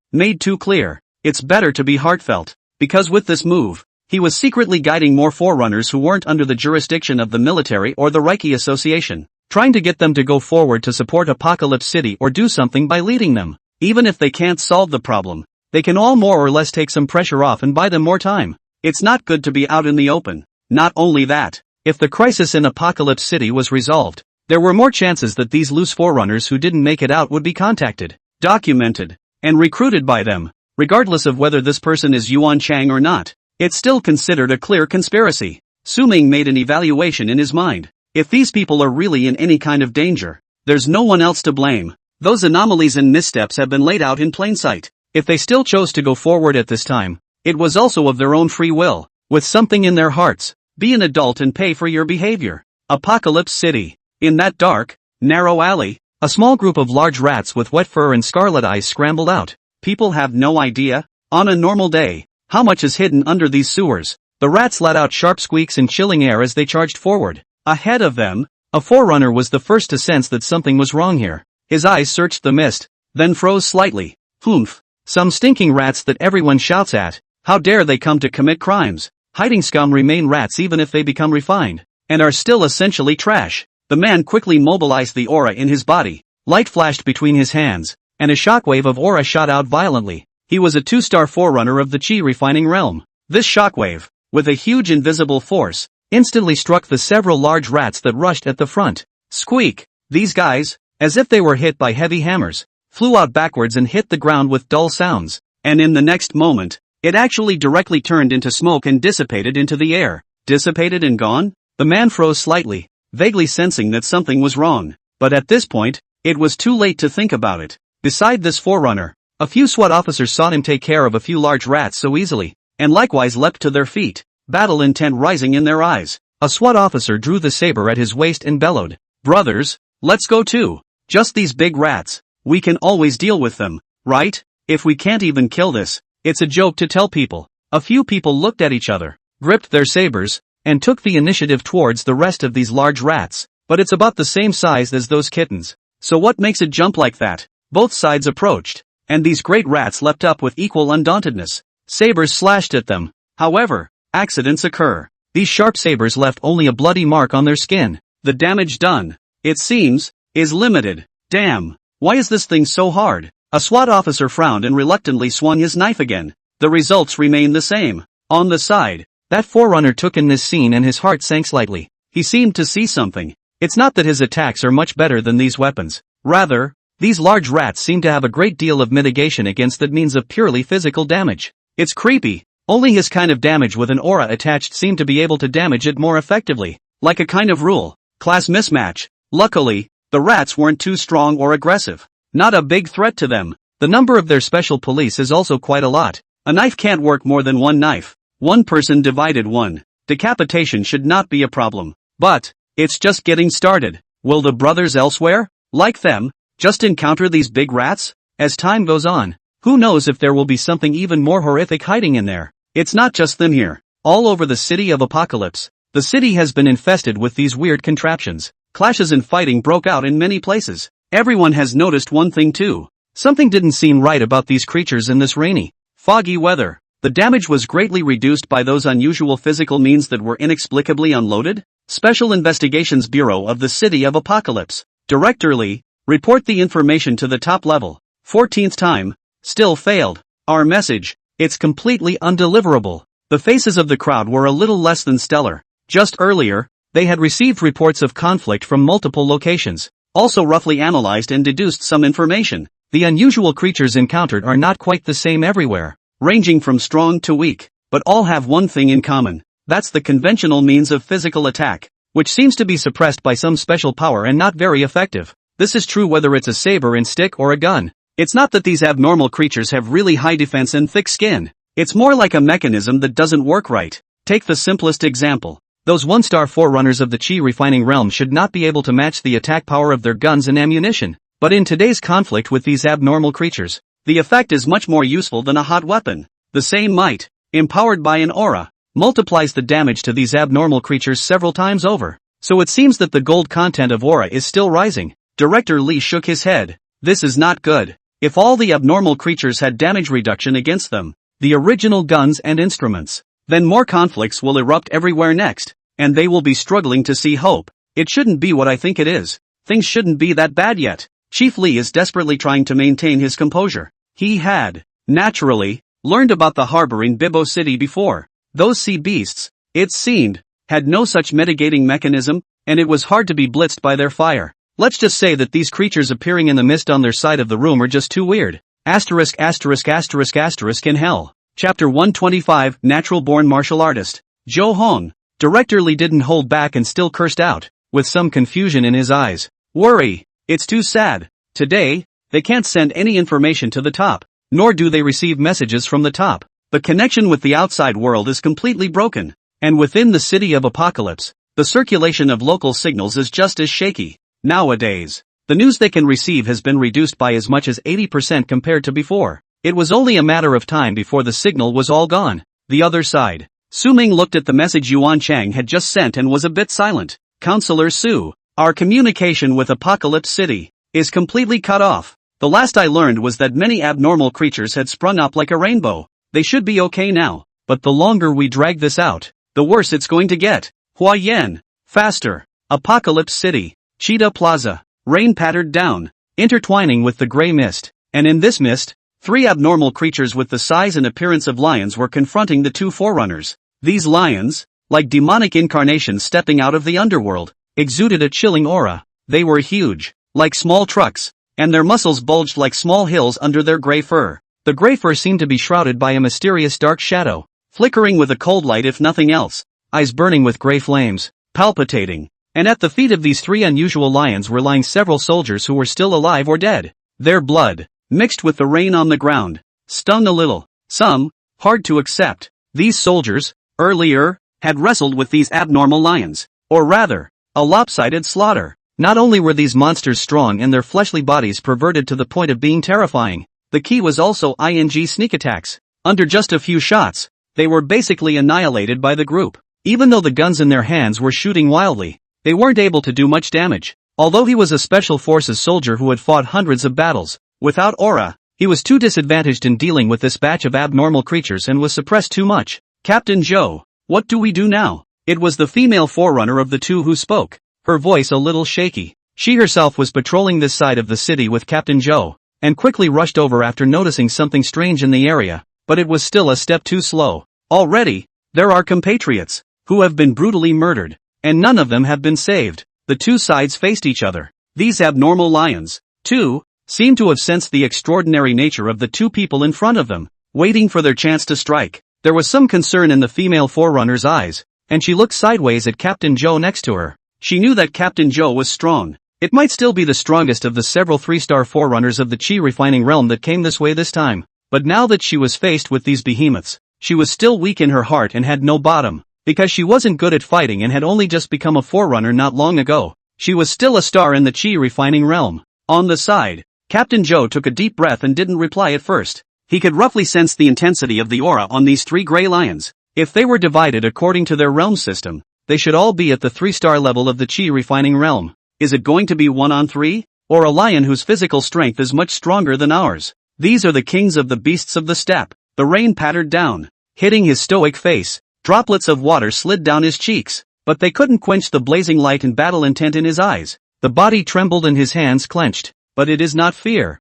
It's better to be heartfelt, because with this move, he was secretly guiding more forerunners who weren't under the jurisdiction of the military or the Reiki Association, trying to get them to go forward to support Apocalypse City or do something by leading them. Even if they can't solve the problem, they can all more or less take some pressure off and buy them more time. It's not good to be out in the open. Not only that, if the crisis in Apocalypse City was resolved, there were more chances that these loose forerunners who didn't make it out would be contacted, documented, and recruited by them, regardless of whether this person is Yuan Chang or not. It's still considered a clear conspiracy. Su Ming made an evaluation in his mind. If these people are really in any kind of danger, there's no one else to blame. Those anomalies and missteps have been laid out in plain sight. If they still chose to go forward at this time, it was also of their own free will, with something in their hearts. Be an adult and pay for your behavior. Apocalypse City. In that dark, narrow alley, a small group of large rats with wet fur and scarlet eyes scrambled out. People have no idea, on a normal day, how much is hidden under these sewers. The rats let out sharp squeaks and chilling air as they charged forward. Ahead of them, a forerunner was the first to sense that something was wrong here. His eyes searched the mist, then froze slightly. Humph. Some stinking rats that everyone shouts at. How dare they come to commit crimes? Hiding scum remain rats even if they become refined, and are still essentially trash. The man quickly mobilized the aura in his body. Light flashed between his hands, and a shockwave of aura shot out violently. He was a 2-star forerunner of the chi refining realm. This shockwave, with a huge invisible force, instantly struck the several large rats that rushed at the front. Squeak! These guys, as if they were hit by heavy hammers, flew out backwards and hit the ground with dull sounds, and in the next moment, it actually directly turned into smoke and dissipated into the air. Dissipated and gone? The man froze slightly, vaguely sensing that something was wrong. But at this point, it was too late to think about it. Beside this forerunner, a few SWAT officers saw him take care of a few large rats so easily, and likewise leapt to their feet, battle intent rising in their eyes. A SWAT officer drew the saber at his waist and bellowed, "Brothers, let's go too. Just these big rats. We can always deal with them, right? If we can't even kill this, it's a joke to tell people." A few people looked at each other, gripped their sabers, and took the initiative towards the rest of these large rats. But it's about the same size as those kittens. So what makes it jump like that? Both sides approached, and these great rats leapt up with equal undauntedness. Sabers slashed at them. However, accidents occur. These sharp sabers left only a bloody mark on their skin. The damage done, it seems, is limited. Damn, why is this thing so hard? A SWAT officer frowned and reluctantly swung his knife again. The results remained the same. On the side, that forerunner took in this scene and his heart sank slightly. He seemed to see something. It's not that his attacks are much better than these weapons. Rather, these large rats seem to have a great deal of mitigation against that means of purely physical damage. It's creepy. Only his kind of damage with an aura attached seemed to be able to damage it more effectively. Like a kind of rule. Class mismatch. Luckily, the rats weren't too strong or aggressive. Not a big threat to them. The number of their special police is also quite a lot. A knife can't work more than one knife. One person divided one. Decapitation should not be a problem. But, it's just getting started. Will the brothers elsewhere, like them, just encounter these big rats? As time goes on, who knows if there will be something even more horrific hiding in there. It's not just them here. All over the city of Apocalypse, the city has been infested with these weird contraptions. Clashes and fighting broke out in many places. Everyone has noticed one thing too. Something didn't seem right about these creatures in this rainy, foggy weather. The damage was greatly reduced by those unusual physical means that were inexplicably unloaded. Special Investigations Bureau of the City of Apocalypse. Director Lee, report the information to the top level. 14th time. Still failed. Our message, it's completely undeliverable. The faces of the crowd were a little less than stellar. Just earlier, they had received reports of conflict from multiple locations, also roughly analyzed and deduced some information. The unusual creatures encountered are not quite the same everywhere, ranging from strong to weak, but all have one thing in common. That's the conventional means of physical attack, which seems to be suppressed by some special power and not very effective. This is true whether it's a saber and stick or a gun. It's not that these abnormal creatures have really high defense and thick skin. It's more like a mechanism that doesn't work right. Take the simplest example. Those one-star forerunners of the chi refining realm should not be able to match the attack power of their guns and ammunition. But in today's conflict with these abnormal creatures, the effect is much more useful than a hot weapon. The same might, empowered by an aura, multiplies the damage to these abnormal creatures several times over. So it seems that the gold content of aura is still rising. Director Lee shook his head. This is not good. If all the abnormal creatures had damage reduction against them, the original guns and instruments, then more conflicts will erupt everywhere next, and they will be struggling to see hope. It shouldn't be what I think it is. Things shouldn't be that bad yet. Chief Lee is desperately trying to maintain his composure. He had, naturally, learned about the harbor in Bibo City before. Those sea beasts, it seemed, had no such mitigating mechanism, and it was hard to be blitzed by their fire. Let's just say that these creatures appearing in the mist on their side of the room are just too weird. Asterisk asterisk asterisk asterisk in hell. Chapter 125, Natural-born martial artist. Jo Hong. Director Lee didn't hold back and still cursed out, with some confusion in his eyes. Worry. It's too sad. Today, they can't send any information to the top, nor do they receive messages from the top. The connection with the outside world is completely broken, and within the city of Apocalypse, the circulation of local signals is just as shaky. Nowadays, the news they can receive has been reduced by as much as 80% compared to before. It was only a matter of time before the signal was all gone. The other side. Su Ming looked at the message Yuan Chang had just sent and was a bit silent. Counselor Su, our communication with Apocalypse City is completely cut off. The last I learned was that many abnormal creatures had sprung up like a rainbow. They should be okay now, but the longer we drag this out, the worse it's going to get. Hua Yen. Faster. Apocalypse City. Cheetah Plaza. Rain pattered down, intertwining with the gray mist, and in this mist, 3 abnormal creatures with the size and appearance of lions were confronting the 2 forerunners. These lions, like demonic incarnations stepping out of the underworld, exuded a chilling aura. They were huge, like small trucks, and their muscles bulged like small hills under their gray fur. The gray fur seemed to be shrouded by a mysterious dark shadow, flickering with a cold light if nothing else, eyes burning with gray flames. palpitating. And at the feet of these three unusual lions were lying several soldiers who were still alive or dead. Their blood, mixed with the rain on the ground, stung a little. Some, hard to accept. These soldiers, earlier, had wrestled with these abnormal lions. Or rather, a lopsided slaughter. Not only were these monsters strong and their fleshly bodies perverted to the point of being terrifying, the key was also sneak attacks. Under just a few shots, they were basically annihilated by the group. Even though the guns in their hands were shooting wildly, they weren't able to do much damage. Although he was a special forces soldier who had fought hundreds of battles, without aura, he was too disadvantaged in dealing with this batch of abnormal creatures and was suppressed too much. Captain Joe, what do we do now? It was the female forerunner of the two who spoke, her voice a little shaky. She herself was patrolling this side of the city with Captain Joe, and quickly rushed over after noticing something strange in the area, but it was still a step too slow. Already, there are compatriots, who have been brutally murdered, and none of them have been saved. The two sides faced each other. These abnormal lions, too, seemed to have sensed the extraordinary nature of the two people in front of them, waiting for their chance to strike. There was some concern in the female forerunner's eyes, and she looked sideways at Captain Joe next to her. She knew that Captain Joe was strong. It might still be the strongest of the several three-star forerunners of the chi refining realm that came this way this time, but now that she was faced with these behemoths, she was still weak in her heart and had no bottom. Because she wasn't good at fighting and had only just become a forerunner not long ago, she was still a star in the chi refining realm. On the side, Captain Joe took a deep breath and didn't reply at first. He could roughly sense the intensity of the aura on these three gray lions. If they were divided according to their realm system, they should all be at the 3-star level of the chi refining realm. Is it going to be 1-on-3? Or a lion whose physical strength is much stronger than ours? These are the kings of the beasts of the steppe. The rain pattered down, hitting his stoic face. Droplets of water slid down his cheeks, but they couldn't quench the blazing light and battle intent in his eyes. The body trembled and his hands clenched. But it is not fear.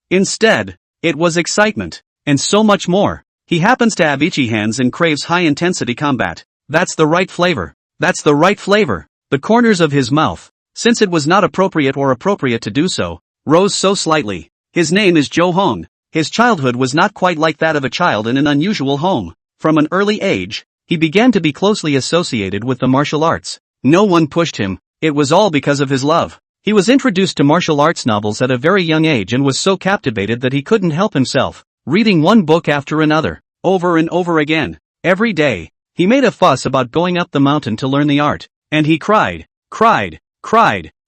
Instead, it was excitement. And so much more. He happens to have itchy hands and craves high-intensity combat. That's the right flavor. The corners of his mouth, since it was not appropriate to do so, rose so slightly. His name is Joe Hong. His childhood was not quite like that of a child in an unusual home. From an early age, he began to be closely associated with the martial arts. No one pushed him. It was all because of his love. He was introduced to martial arts novels at a very young age and was so captivated that he couldn't help himself, reading one book after another, over and over again. Every day, he made a fuss about going up the mountain to learn the art, and he cried,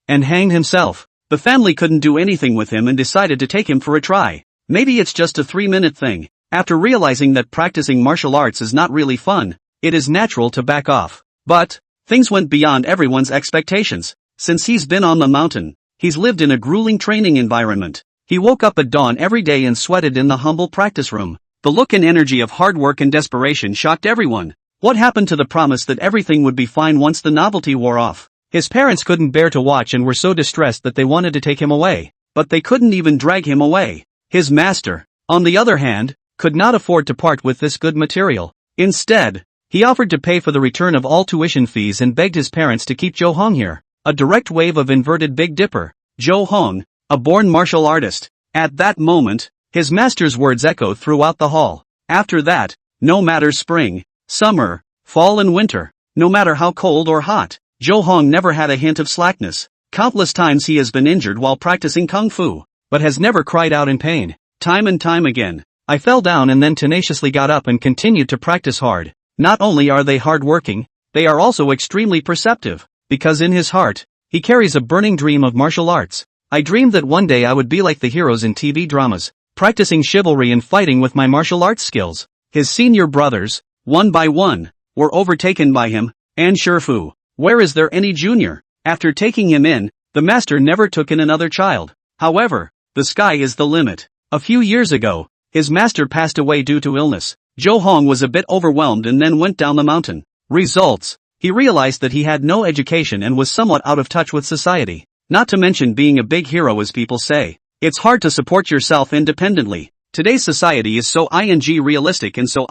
and hanged himself. The family couldn't do anything with him and decided to take him for a try. Maybe it's just a 3-minute thing. After realizing that practicing martial arts is not really fun, it is natural to back off. But, things went beyond everyone's expectations. Since he's been on the mountain, he's lived in a grueling training environment. He woke up at dawn every day and sweated in the humble practice room. The look and energy of hard work and desperation shocked everyone. What happened to the promise that everything would be fine once the novelty wore off? His parents couldn't bear to watch and were so distressed that they wanted to take him away. But they couldn't even drag him away. His master, on the other hand, could not afford to part with this good material. Instead, he offered to pay for the return of all tuition fees and begged his parents to keep Joe Hong here. A direct wave of inverted Big Dipper. Joe Hong, a born martial artist. At that moment, his master's words echoed throughout the hall. After that, no matter spring, summer, fall and winter, no matter how cold or hot, Joe Hong never had a hint of slackness. Countless times he has been injured while practicing kung fu, but has never cried out in pain. Time and time again, I fell down and then tenaciously got up and continued to practice hard. Not only are they hard-working, they are also extremely perceptive, because in his heart, he carries a burning dream of martial arts. I dreamed that one day I would be like the heroes in TV dramas, practicing chivalry and fighting with my martial arts skills. His senior brothers, one by one, were overtaken by him, and Shifu. Where is there any junior? After taking him in, the master never took in another child. However, the sky is the limit. A few years ago, his master passed away due to illness. Joe Hong was a bit overwhelmed and then went down the mountain. Results: he realized that he had no education and was somewhat out of touch with society. Not to mention being a big hero, as people say. It's hard to support yourself independently. Today's society is so realistic and so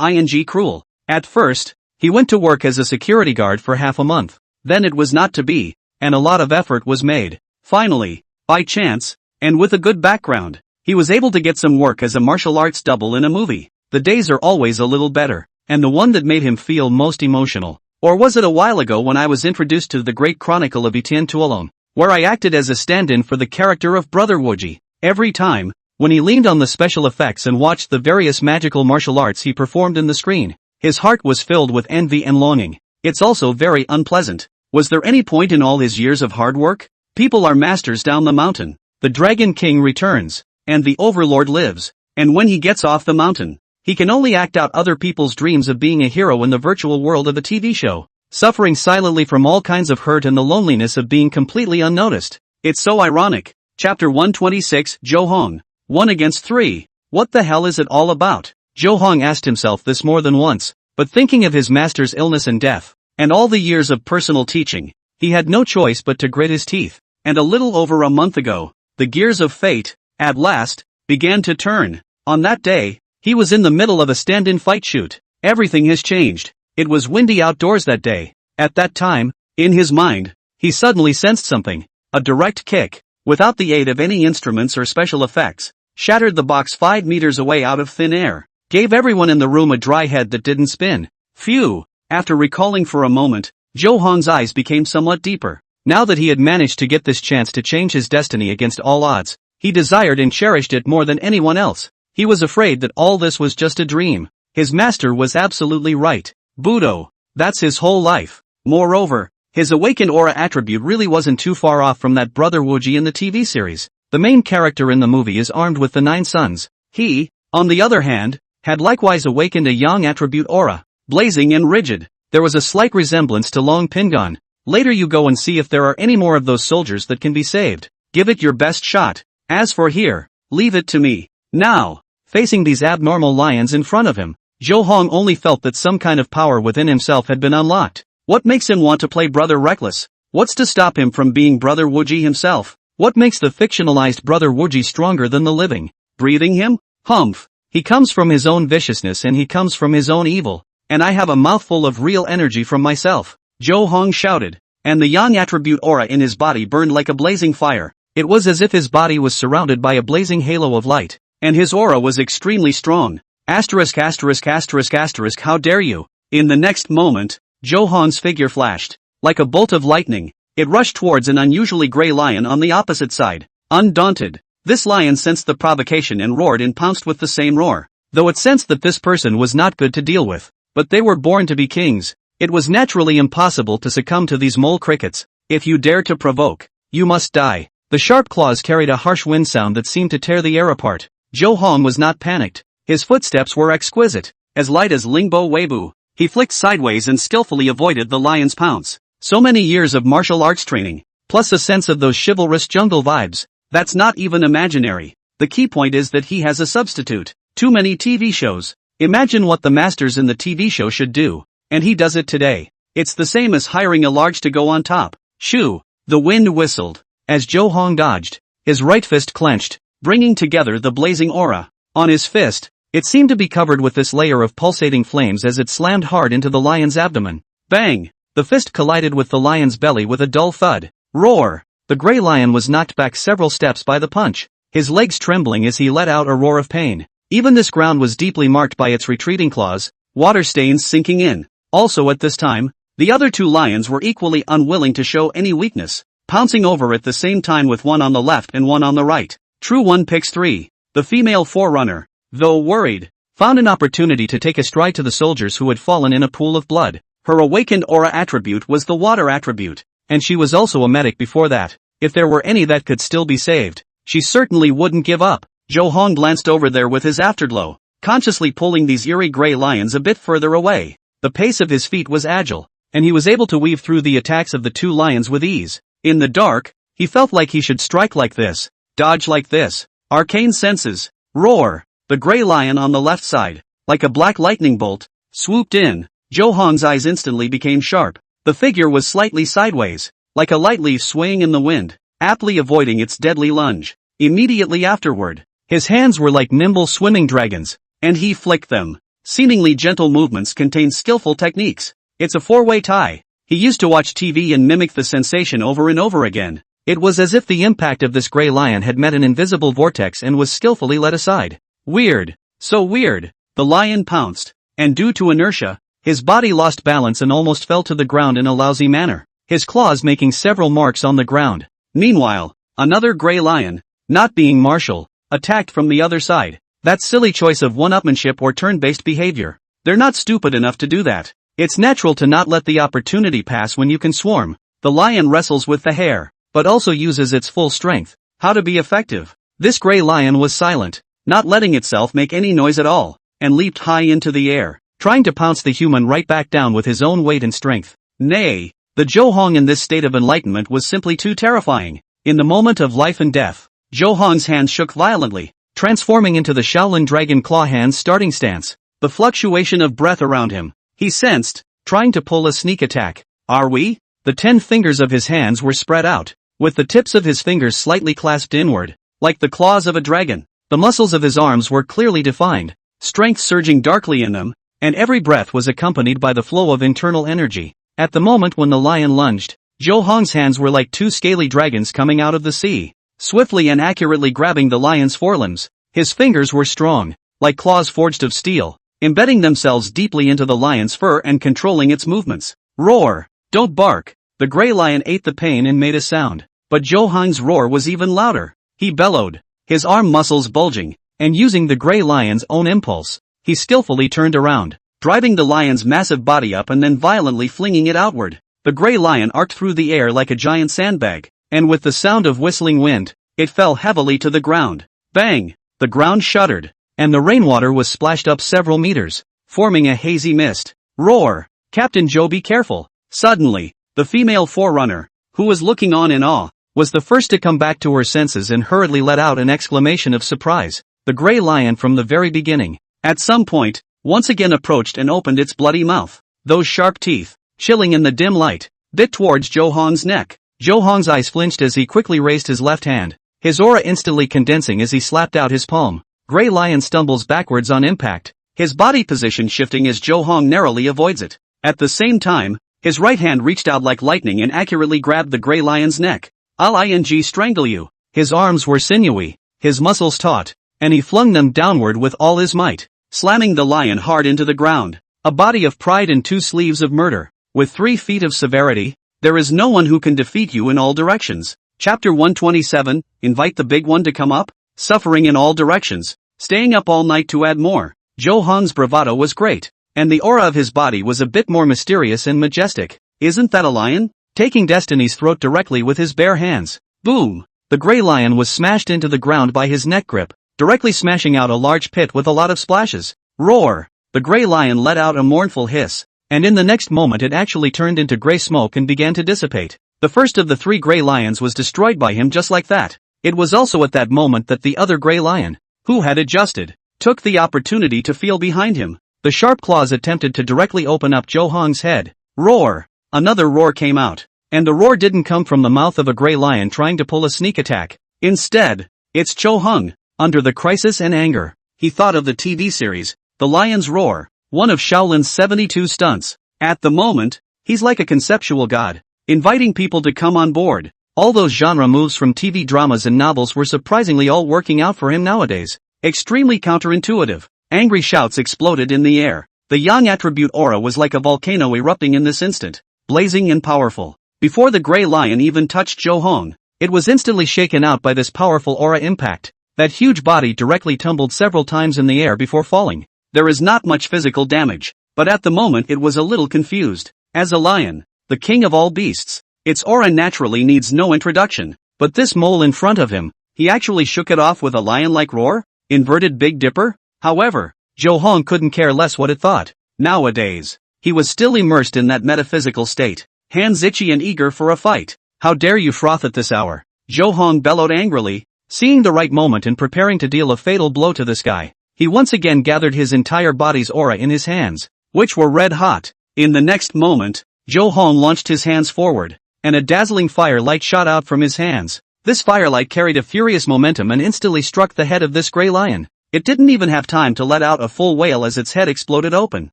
cruel. At first, he went to work as a security guard for half a month. Then it was not to be, and a lot of effort was made. Finally, by chance, and with a good background, he was able to get some work as a martial arts double in a movie. The days are always a little better, and the one that made him feel most emotional Or was it a while ago when I was introduced to the Great Chronicle of Etienne Tuolon, where I acted as a stand-in for the character of Brother Wooji? Every time, when he leaned on the special effects and watched the various magical martial arts he performed in the screen, his heart was filled with envy and longing. It's also very unpleasant. Was there any point in all his years of hard work? People are masters down the mountain. The Dragon King returns, and the Overlord lives, and when he gets off the mountain, he can only act out other people's dreams of being a hero in the virtual world of a TV show, suffering silently from all kinds of hurt and the loneliness of being completely unnoticed. It's so ironic. Chapter 126, Jo Hong. 1 against 3. What the hell is it all about? Jo Hong asked himself this more than once, but thinking of his master's illness and death, and all the years of personal teaching, he had no choice but to grit his teeth. And a little over a month ago, the gears of fate, at last, began to turn. On that day, he was in the middle of a stand-in fight shoot. Everything has changed. It was windy outdoors that day. At that time, in his mind, he suddenly sensed something. A direct kick, without the aid of any instruments or special effects, shattered the box 5 meters away out of thin air, gave everyone in the room a dry head that didn't spin. Phew! After recalling for a moment, Jo Hong's eyes became somewhat deeper. Now that he had managed to get this chance to change his destiny against all odds, he desired and cherished it more than anyone else. He was afraid that all this was just a dream. His master was absolutely right. Budo. That's his whole life. Moreover, his awakened aura attribute really wasn't too far off from that Brother Wooji in the TV series. The main character in the movie is armed with the 9 suns. He, on the other hand, had likewise awakened a yang attribute aura, blazing and rigid. There was a slight resemblance to Long Pingon. Later you go and see if there are any more of those soldiers that can be saved. Give it your best shot. As for here, leave it to me. Now, facing these abnormal lions in front of him, Jo Hong only felt that some kind of power within himself had been unlocked. What makes him want to play Brother Reckless? What's to stop him from being Brother Wooji himself? What makes the fictionalized Brother Wooji stronger than the living? Breathing him? Humph. He comes from his own viciousness and he comes from his own evil. And I have a mouthful of real energy from myself. Jo Hong shouted. And the yang attribute aura in his body burned like a blazing fire. It was as if his body was surrounded by a blazing halo of light. And his aura was extremely strong. Asterisk asterisk asterisk asterisk how dare you? In the next moment, Jo Hong's figure flashed. Like a bolt of lightning, it rushed towards an unusually gray lion on the opposite side. Undaunted, this lion sensed the provocation and roared and pounced with the same roar. Though it sensed that this person was not good to deal with, but they were born to be kings. It was naturally impossible to succumb to these mole crickets. If you dare to provoke, you must die. The sharp claws carried a harsh wind sound that seemed to tear the air apart. Jo Hong was not panicked. His footsteps were exquisite, as light as Lingbo Weibo. He flicked sideways and skillfully avoided the lion's pounce. So many years of martial arts training, plus a sense of those chivalrous jungle vibes. That's not even imaginary. The key point is that he has a substitute. Too many TV shows. Imagine what the masters in the TV show should do. And he does it today. It's the same as hiring a large to go on top. Shoo! The wind whistled. As Jo Hong dodged, his right fist clenched, bringing together the blazing aura. On his fist, it seemed to be covered with this layer of pulsating flames as it slammed hard into the lion's abdomen. Bang! The fist collided with the lion's belly with a dull thud. Roar! The gray lion was knocked back several steps by the punch, his legs trembling as he let out a roar of pain. Even this ground was deeply marked by its retreating claws, water stains sinking in. Also at this time, the other 2 lions were equally unwilling to show any weakness, pouncing over at the same time with one on the left and one on the right. True one picks 3. The female forerunner, though worried, found an opportunity to take a stride to the soldiers who had fallen in a pool of blood. Her awakened aura attribute was the water attribute, and she was also a medic before that. If there were any that could still be saved, she certainly wouldn't give up. Jo Hong glanced over there with his afterglow, consciously pulling these eerie gray lions a bit further away. The pace of his feet was agile, and he was able to weave through the attacks of the 2 lions with ease. In the dark, he felt like he should strike like this, dodge like this. Arcane senses. Roar! The gray lion on the left side, like a black lightning bolt, swooped in. Jo Hong's eyes instantly became sharp. The figure was slightly sideways, like a light leaf swaying in the wind, aptly avoiding its deadly lunge. Immediately afterward, his hands were like nimble swimming dragons, and he flicked them. Seemingly gentle movements contain skillful techniques. It's a 4-way tie. He used to watch TV and mimic the sensation over and over again. It was as if the impact of this gray lion had met an invisible vortex and was skillfully let aside. Weird. So weird. The lion pounced, and due to inertia, His body lost balance and almost fell to the ground in a lousy manner, his claws making several marks on the ground. Meanwhile, another gray lion, not being martial, attacked from the other side. That silly choice of one-upmanship or turn-based behavior. They're not stupid enough to do that. It's natural to not let the opportunity pass when you can swarm. The lion wrestles with the hare, but also uses its full strength. How to be effective? This gray lion was silent, not letting itself make any noise at all, and leaped high into the air, trying to pounce the human right back down with his own weight and strength. Nay, the Johong in this state of enlightenment was simply too terrifying. In the moment of life and death, Johong's hands shook violently, transforming into the Shaolin Dragon Claw hands starting stance. The fluctuation of breath around him, he sensed, trying to pull a sneak attack. Are we? The 10 fingers of his hands were spread out, with the tips of his fingers slightly clasped inward, like the claws of a dragon. The muscles of his arms were clearly defined, strength surging darkly in them, and every breath was accompanied by the flow of internal energy. At the moment when the lion lunged, Johong's hands were like 2 scaly dragons coming out of the sea, swiftly and accurately grabbing the lion's forelimbs. His fingers were strong, like claws forged of steel, embedding themselves deeply into the lion's fur and controlling its movements. Roar! Don't bark! The gray lion ate the pain and made a sound, but Johong's roar was even louder. He bellowed, his arm muscles bulging, and using the gray lion's own impulse, he skillfully turned around, driving the lion's massive body up and then violently flinging it outward. The gray lion arced through the air like a giant sandbag, and with the sound of whistling wind, it fell heavily to the ground. Bang! The ground shuddered, and the rainwater was splashed up several meters, forming a hazy mist. Roar! Captain Joe, be careful! Suddenly, the female forerunner, who was looking on in awe, was the first to come back to her senses and hurriedly let out an exclamation of surprise. The gray lion from the very beginning, at some point, once again approached and opened its bloody mouth. Those sharp teeth, chilling in the dim light, bit towards Johong's neck. Johong's eyes flinched as he quickly raised his left hand, his aura instantly condensing as he slapped out his palm. Gray lion stumbles backwards on impact, his body position shifting as Johong narrowly avoids it. At the same time, his right hand reached out like lightning and accurately grabbed the gray lion's neck. I'll strangle you. His arms were sinewy, his muscles taut, and he flung them downward with all his might, slamming the lion hard into the ground. A body of pride and 2 sleeves of murder, with 3 feet of severity. There is no one who can defeat you in all directions. Chapter 127, invite the big one to come up? Suffering in all directions, staying up all night to add more. Johong's bravado was great, and the aura of his body was a bit more mysterious and majestic. Isn't that a lion? Taking Destiny's throat directly with his bare hands. Boom! The gray lion was smashed into the ground by his neck grip, directly smashing out a large pit with a lot of splashes. Roar! The gray lion let out a mournful hiss, and in the next moment it actually turned into gray smoke and began to dissipate. The first of the 3 gray lions was destroyed by him just like that. It was also at that moment that the other gray lion, who had adjusted, took the opportunity to feel behind him. The sharp claws attempted to directly open up Johong's head. Roar! Another roar came out, and the roar didn't come from the mouth of a gray lion trying to pull a sneak attack. Instead, it's Johong. Under the crisis and anger, he thought of the TV series, The Lion's Roar, one of Shaolin's 72 stunts. At the moment, he's like a conceptual god, inviting people to come on board. All those genre moves from TV dramas and novels were surprisingly all working out for him nowadays. Extremely counterintuitive. Angry shouts exploded in the air. The yang attribute aura was like a volcano erupting in this instant, blazing and powerful. Before the gray lion even touched Johong, it was instantly shaken out by this powerful aura impact. That huge body directly tumbled several times in the air before falling. There is not much physical damage, but at the moment it was a little confused. As a lion, the king of all beasts, its aura naturally needs no introduction, but this mole in front of him, he actually shook it off with a lion-like roar? Inverted Big Dipper? However, Johong couldn't care less what it thought. Nowadays, he was still immersed in that metaphysical state, hands itchy and eager for a fight. How dare you froth at this hour? Johong bellowed angrily, seeing the right moment and preparing to deal a fatal blow to this guy. He once again gathered his entire body's aura in his hands, which were red hot. In the next moment, Johong launched his hands forward, and a dazzling firelight shot out from his hands. This firelight carried a furious momentum and instantly struck the head of this gray lion. It didn't even have time to let out a full wail as its head exploded open.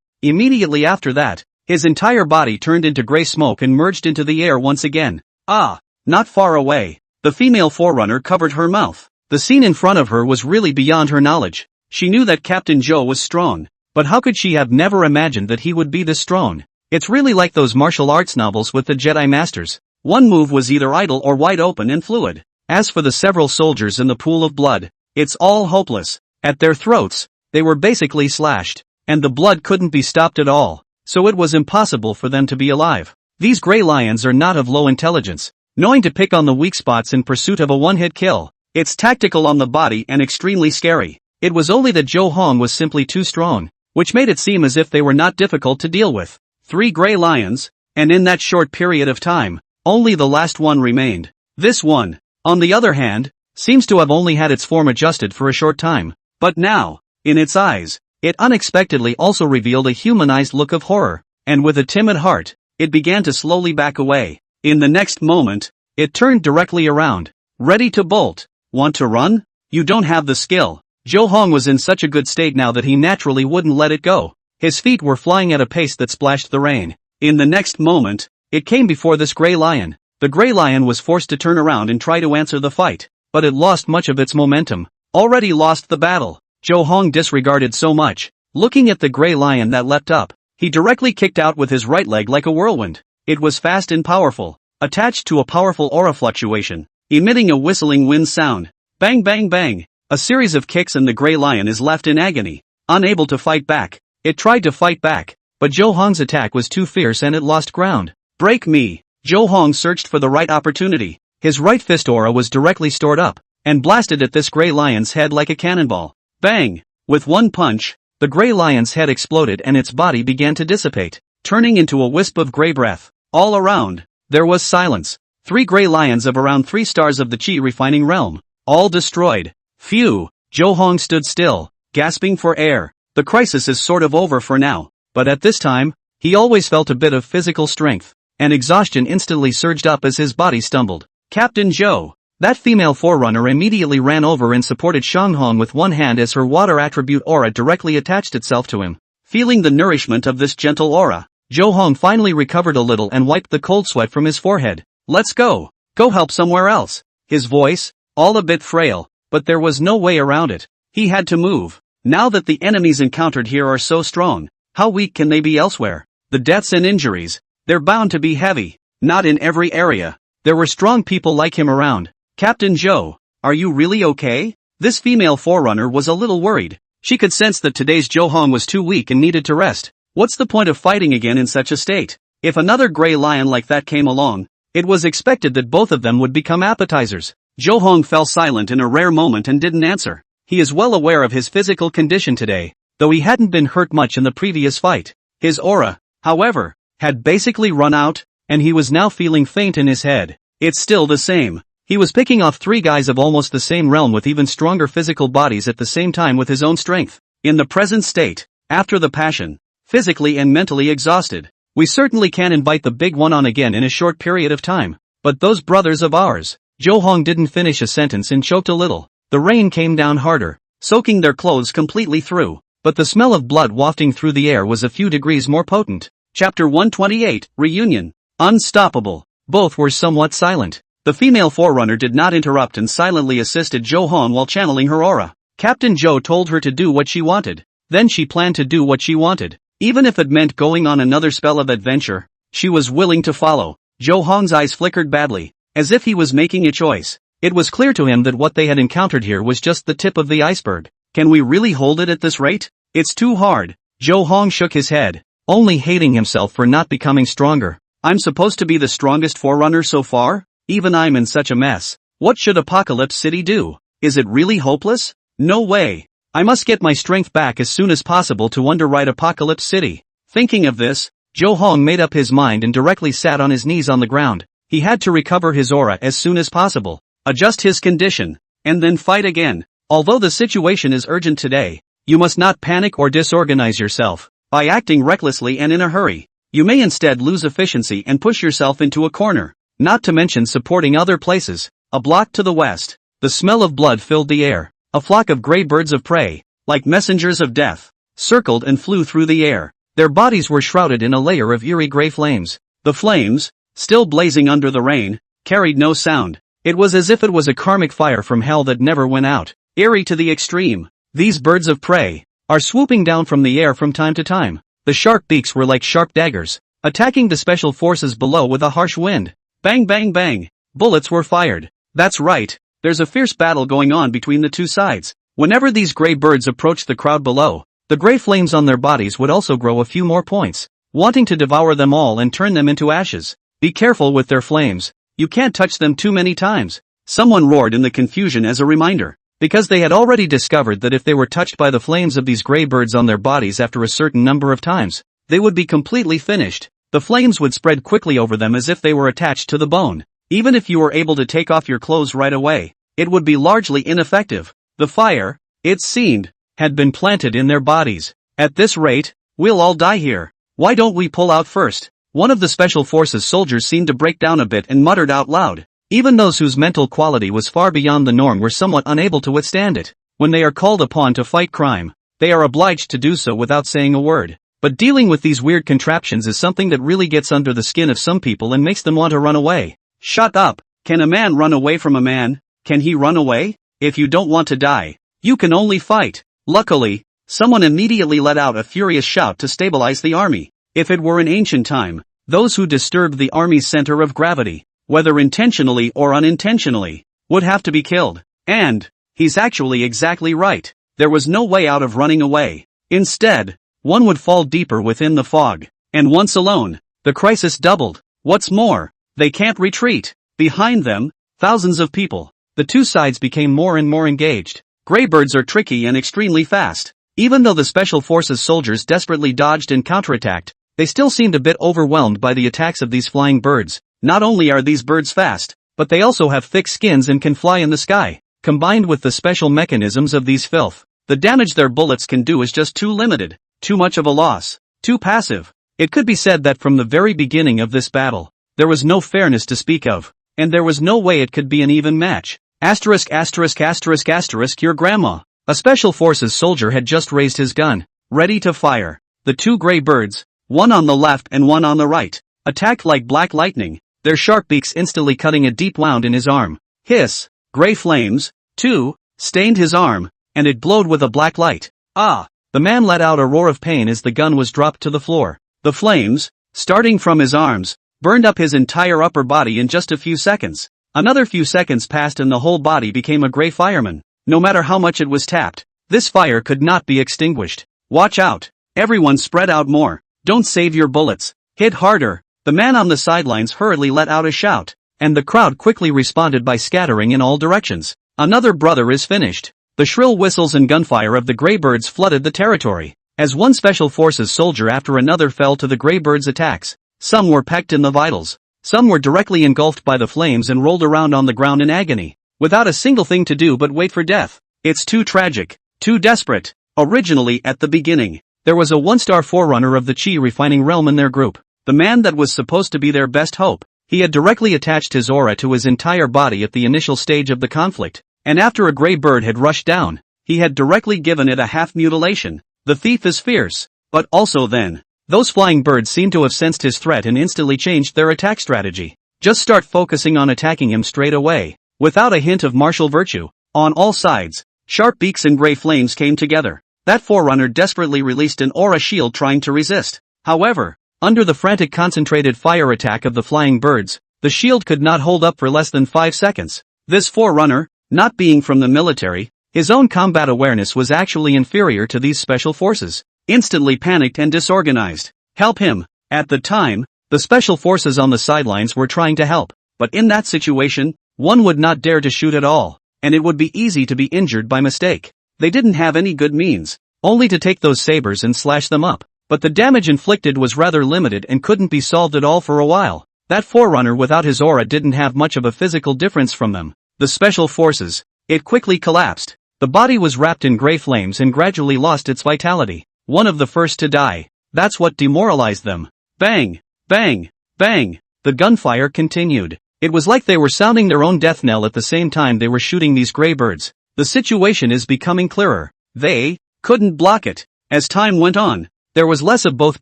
Immediately after that, his entire body turned into gray smoke and merged into the air once again. Ah! Not far away, the female forerunner covered her mouth. The scene in front of her was really beyond her knowledge. She knew that Captain Joe was strong, But how could she have never imagined that he would be this strong? It's really like those martial arts novels with the Jedi Masters. One move was either idle or wide open and fluid. As for the several soldiers in the pool of blood, it's all hopeless. At their throats, they were basically slashed, and the blood couldn't be stopped at all, so it was impossible for them to be alive. These gray lions are not of low intelligence, knowing to pick on the weak spots in pursuit of a one-hit kill. It's tactical on the body and extremely scary. It was only that Zhou Hong was simply too strong, which made it seem as if they were not difficult to deal with. 3 gray lions, and in that short period of time, only the last one remained. This one, on the other hand, seems to have only had its form adjusted for a short time. But now, in its eyes, it unexpectedly also revealed a humanized look of horror, and with a timid heart, it began to slowly back away. In the next moment, it turned directly around, ready to bolt. Want to run? You don't have the skill. Zhou Hong was in such a good state now that he naturally wouldn't let it go. His feet were flying at a pace that splashed the rain. In the next moment, it came before this gray lion. The gray lion was forced to turn around and try to answer the fight, but it lost much of its momentum. Already lost the battle. Zhou Hong disregarded so much. Looking at the gray lion that leapt up, he directly kicked out with his right leg like a whirlwind. It was fast and powerful, attached to a powerful aura fluctuation, emitting a whistling wind sound. Bang bang bang. A series of kicks and the gray lion is left in agony, unable to fight back. It tried to fight back, but Zhou Hong's attack was too fierce and it lost ground. Break me. Zhou Hong searched for the right opportunity. His right fist aura was directly stored up, and blasted at this gray lion's head like a cannonball. Bang! With one punch, the gray lion's head exploded and its body began to dissipate, turning into a wisp of gray breath. All around, there was silence. 3 gray lions of around 3 stars of the Qi refining realm, all destroyed. Phew! Zhou Hong stood still, gasping for air. The crisis is sort of over for now, but at this time, he always felt a bit of physical strength, and exhaustion instantly surged up as his body stumbled. Captain Zhou! That female forerunner immediately ran over and supported Shang Hong with one hand as her water attribute aura directly attached itself to him. Feeling the nourishment of this gentle aura, Zhou Hong finally recovered a little and wiped the cold sweat from his forehead. Let's go! Go help somewhere else! His voice, all a bit frail, but there was no way around it. He had to move. Now that the enemies encountered here are so strong, how weak can they be elsewhere? The deaths and injuries, they're bound to be heavy. Not in every area. There were strong people like him around. Captain Zhou, are you really okay? This female forerunner was a little worried. She could sense that today's Zhou Hong was too weak and needed to rest. What's the point of fighting again in such a state? If another gray lion like that came along, it was expected that both of them would become appetizers. Zhou Hong fell silent in a rare moment and didn't answer. He is well aware of his physical condition today, though he hadn't been hurt much in the previous fight. His aura, however, had basically run out, and he was now feeling faint in his head. It's still the same. He was picking off 3 guys of almost the same realm with even stronger physical bodies at the same time with his own strength. In the present state, after the passion, physically and mentally exhausted, we certainly can invite the big one on again in a short period of time. But those brothers of ours. Zhou Hong didn't finish a sentence and choked a little. The rain came down harder, soaking their clothes completely through, but the smell of blood wafting through the air was a few degrees more potent. Chapter 128, Reunion. Unstoppable. Both were somewhat silent. The female forerunner did not interrupt and silently assisted Zhou Hong while channeling her aura. Captain Zhou told her to do what she wanted. Then she planned to do what she wanted. Even if it meant going on another spell of adventure, she was willing to follow. Zhou Hong's eyes flickered badly, as if he was making a choice. It was clear to him that what they had encountered here was just the tip of the iceberg. Can we really hold it at this rate? It's too hard. Zhou Hong shook his head, only hating himself for not becoming stronger. I'm supposed to be the strongest forerunner so far? Even I'm in such a mess. What should Apocalypse City do? Is it really hopeless? No way. I must get my strength back as soon as possible to underwrite Apocalypse City. Thinking of this, Zhou Hong made up his mind and directly sat on his knees on the ground. He had to recover his aura as soon as possible, adjust his condition, and then fight again. Although the situation is urgent today, you must not panic or disorganize yourself. By acting recklessly and in a hurry, you may instead lose efficiency and push yourself into a corner. Not to mention supporting other places. A block to the west, the smell of blood filled the air. A flock of gray birds of prey, like messengers of death, circled and flew through the air. Their bodies were shrouded in a layer of eerie gray flames. The flames, still blazing under the rain, carried no sound. It was as if it was a karmic fire from hell that never went out. Eerie to the extreme. These birds of prey, are swooping down from the air from time to time. The sharp beaks were like sharp daggers, attacking the special forces below with a harsh wind. Bang bang bang! Bullets were fired. That's right, there's a fierce battle going on between the two sides. Whenever these gray birds approached the crowd below, the gray flames on their bodies would also grow a few more points, wanting to devour them all and turn them into ashes. Be careful with their flames. You can't touch them too many times. Someone roared in the confusion as a reminder, because they had already discovered that if they were touched by the flames of these gray birds on their bodies after a certain number of times, they would be completely finished. The flames would spread quickly over them as if they were attached to the bone. Even if you were able to take off your clothes right away, it would be largely ineffective. The fire, it seemed, had been planted in their bodies. At this rate, we'll all die here. Why don't we pull out first? One of the special forces soldiers seemed to break down a bit and muttered out loud. Even those whose mental quality was far beyond the norm were somewhat unable to withstand it. When they are called upon to fight crime, they are obliged to do so without saying a word. But dealing with these weird contraptions is something that really gets under the skin of some people and makes them want to run away. Shut up! Can a man run away from a man? Can he run away? If you don't want to die, you can only fight. Luckily, someone immediately let out a furious shout to stabilize the army. If it were in ancient time, those who disturbed the army's center of gravity, whether intentionally or unintentionally, would have to be killed. And, he's actually exactly right. There was no way out of running away. Instead, one would fall deeper within the fog. And once alone, the crisis doubled. What's more, they can't retreat. Behind them, thousands of people. The two sides became more and more engaged. Greybirds are tricky and extremely fast. Even though the Special Forces soldiers desperately dodged and counterattacked, they still seemed a bit overwhelmed by the attacks of these flying birds. Not only are these birds fast, but they also have thick skins and can fly in the sky. Combined with the special mechanisms of these filth, the damage their bullets can do is just too limited, too much of a loss, too passive. It could be said that from the very beginning of this battle, there was no fairness to speak of, and there was no way it could be an even match. Asterisk asterisk asterisk asterisk your grandma. A Special Forces soldier had just raised his gun, ready to fire. The two gray birds, one on the left and one on the right, attacked like black lightning, their sharp beaks instantly cutting a deep wound in his arm. Hiss! Gray flames, too, stained his arm, and it glowed with a black light. Ah! The man let out a roar of pain as the gun was dropped to the floor. The flames, starting from his arms, burned up his entire upper body in just a few seconds. Another few seconds passed and the whole body became a gray fireman. No matter how much it was tapped, this fire could not be extinguished. Watch out! Everyone spread out more. Don't save your bullets. Hit harder. The man on the sidelines hurriedly let out a shout, and the crowd quickly responded by scattering in all directions. Another brother is finished. The shrill whistles and gunfire of the Greybirds flooded the territory, as one Special Forces soldier after another fell to the Greybirds' attacks. Some were pecked in the vitals. Some were directly engulfed by the flames and rolled around on the ground in agony, without a single thing to do but wait for death. It's too tragic, too desperate. Originally at the beginning, there was a one-star forerunner of the Chi refining realm in their group. The man that was supposed to be their best hope. He had directly attached his aura to his entire body at the initial stage of the conflict, and after a gray bird had rushed down, he had directly given it a half-mutilation. The thief is fierce, but also then, those flying birds seemed to have sensed his threat and instantly changed their attack strategy. Just start focusing on attacking him straight away, without a hint of martial virtue. On all sides, sharp beaks and gray flames came together. That forerunner desperately released an aura shield trying to resist. However, under the frantic concentrated fire attack of the flying birds, the shield could not hold up for less than 5 seconds. This forerunner, not being from the military, his own combat awareness was actually inferior to these special forces. Instantly panicked and disorganized. Help him! At the time, the special forces on the sidelines were trying to help, but in that situation, one would not dare to shoot at all, and it would be easy to be injured by mistake. They didn't have any good means, only to take those sabers and slash them up. But the damage inflicted was rather limited and couldn't be solved at all for a while. That forerunner without his aura didn't have much of a physical difference from them. The special forces, it quickly collapsed. The body was wrapped in gray flames and gradually lost its vitality. One of the first to die. That's what demoralized them. Bang! Bang! Bang! The gunfire continued. It was like they were sounding their own death knell at the same time they were shooting these gray birds. The situation is becoming clearer. They couldn't block it. As time went on, there was less of both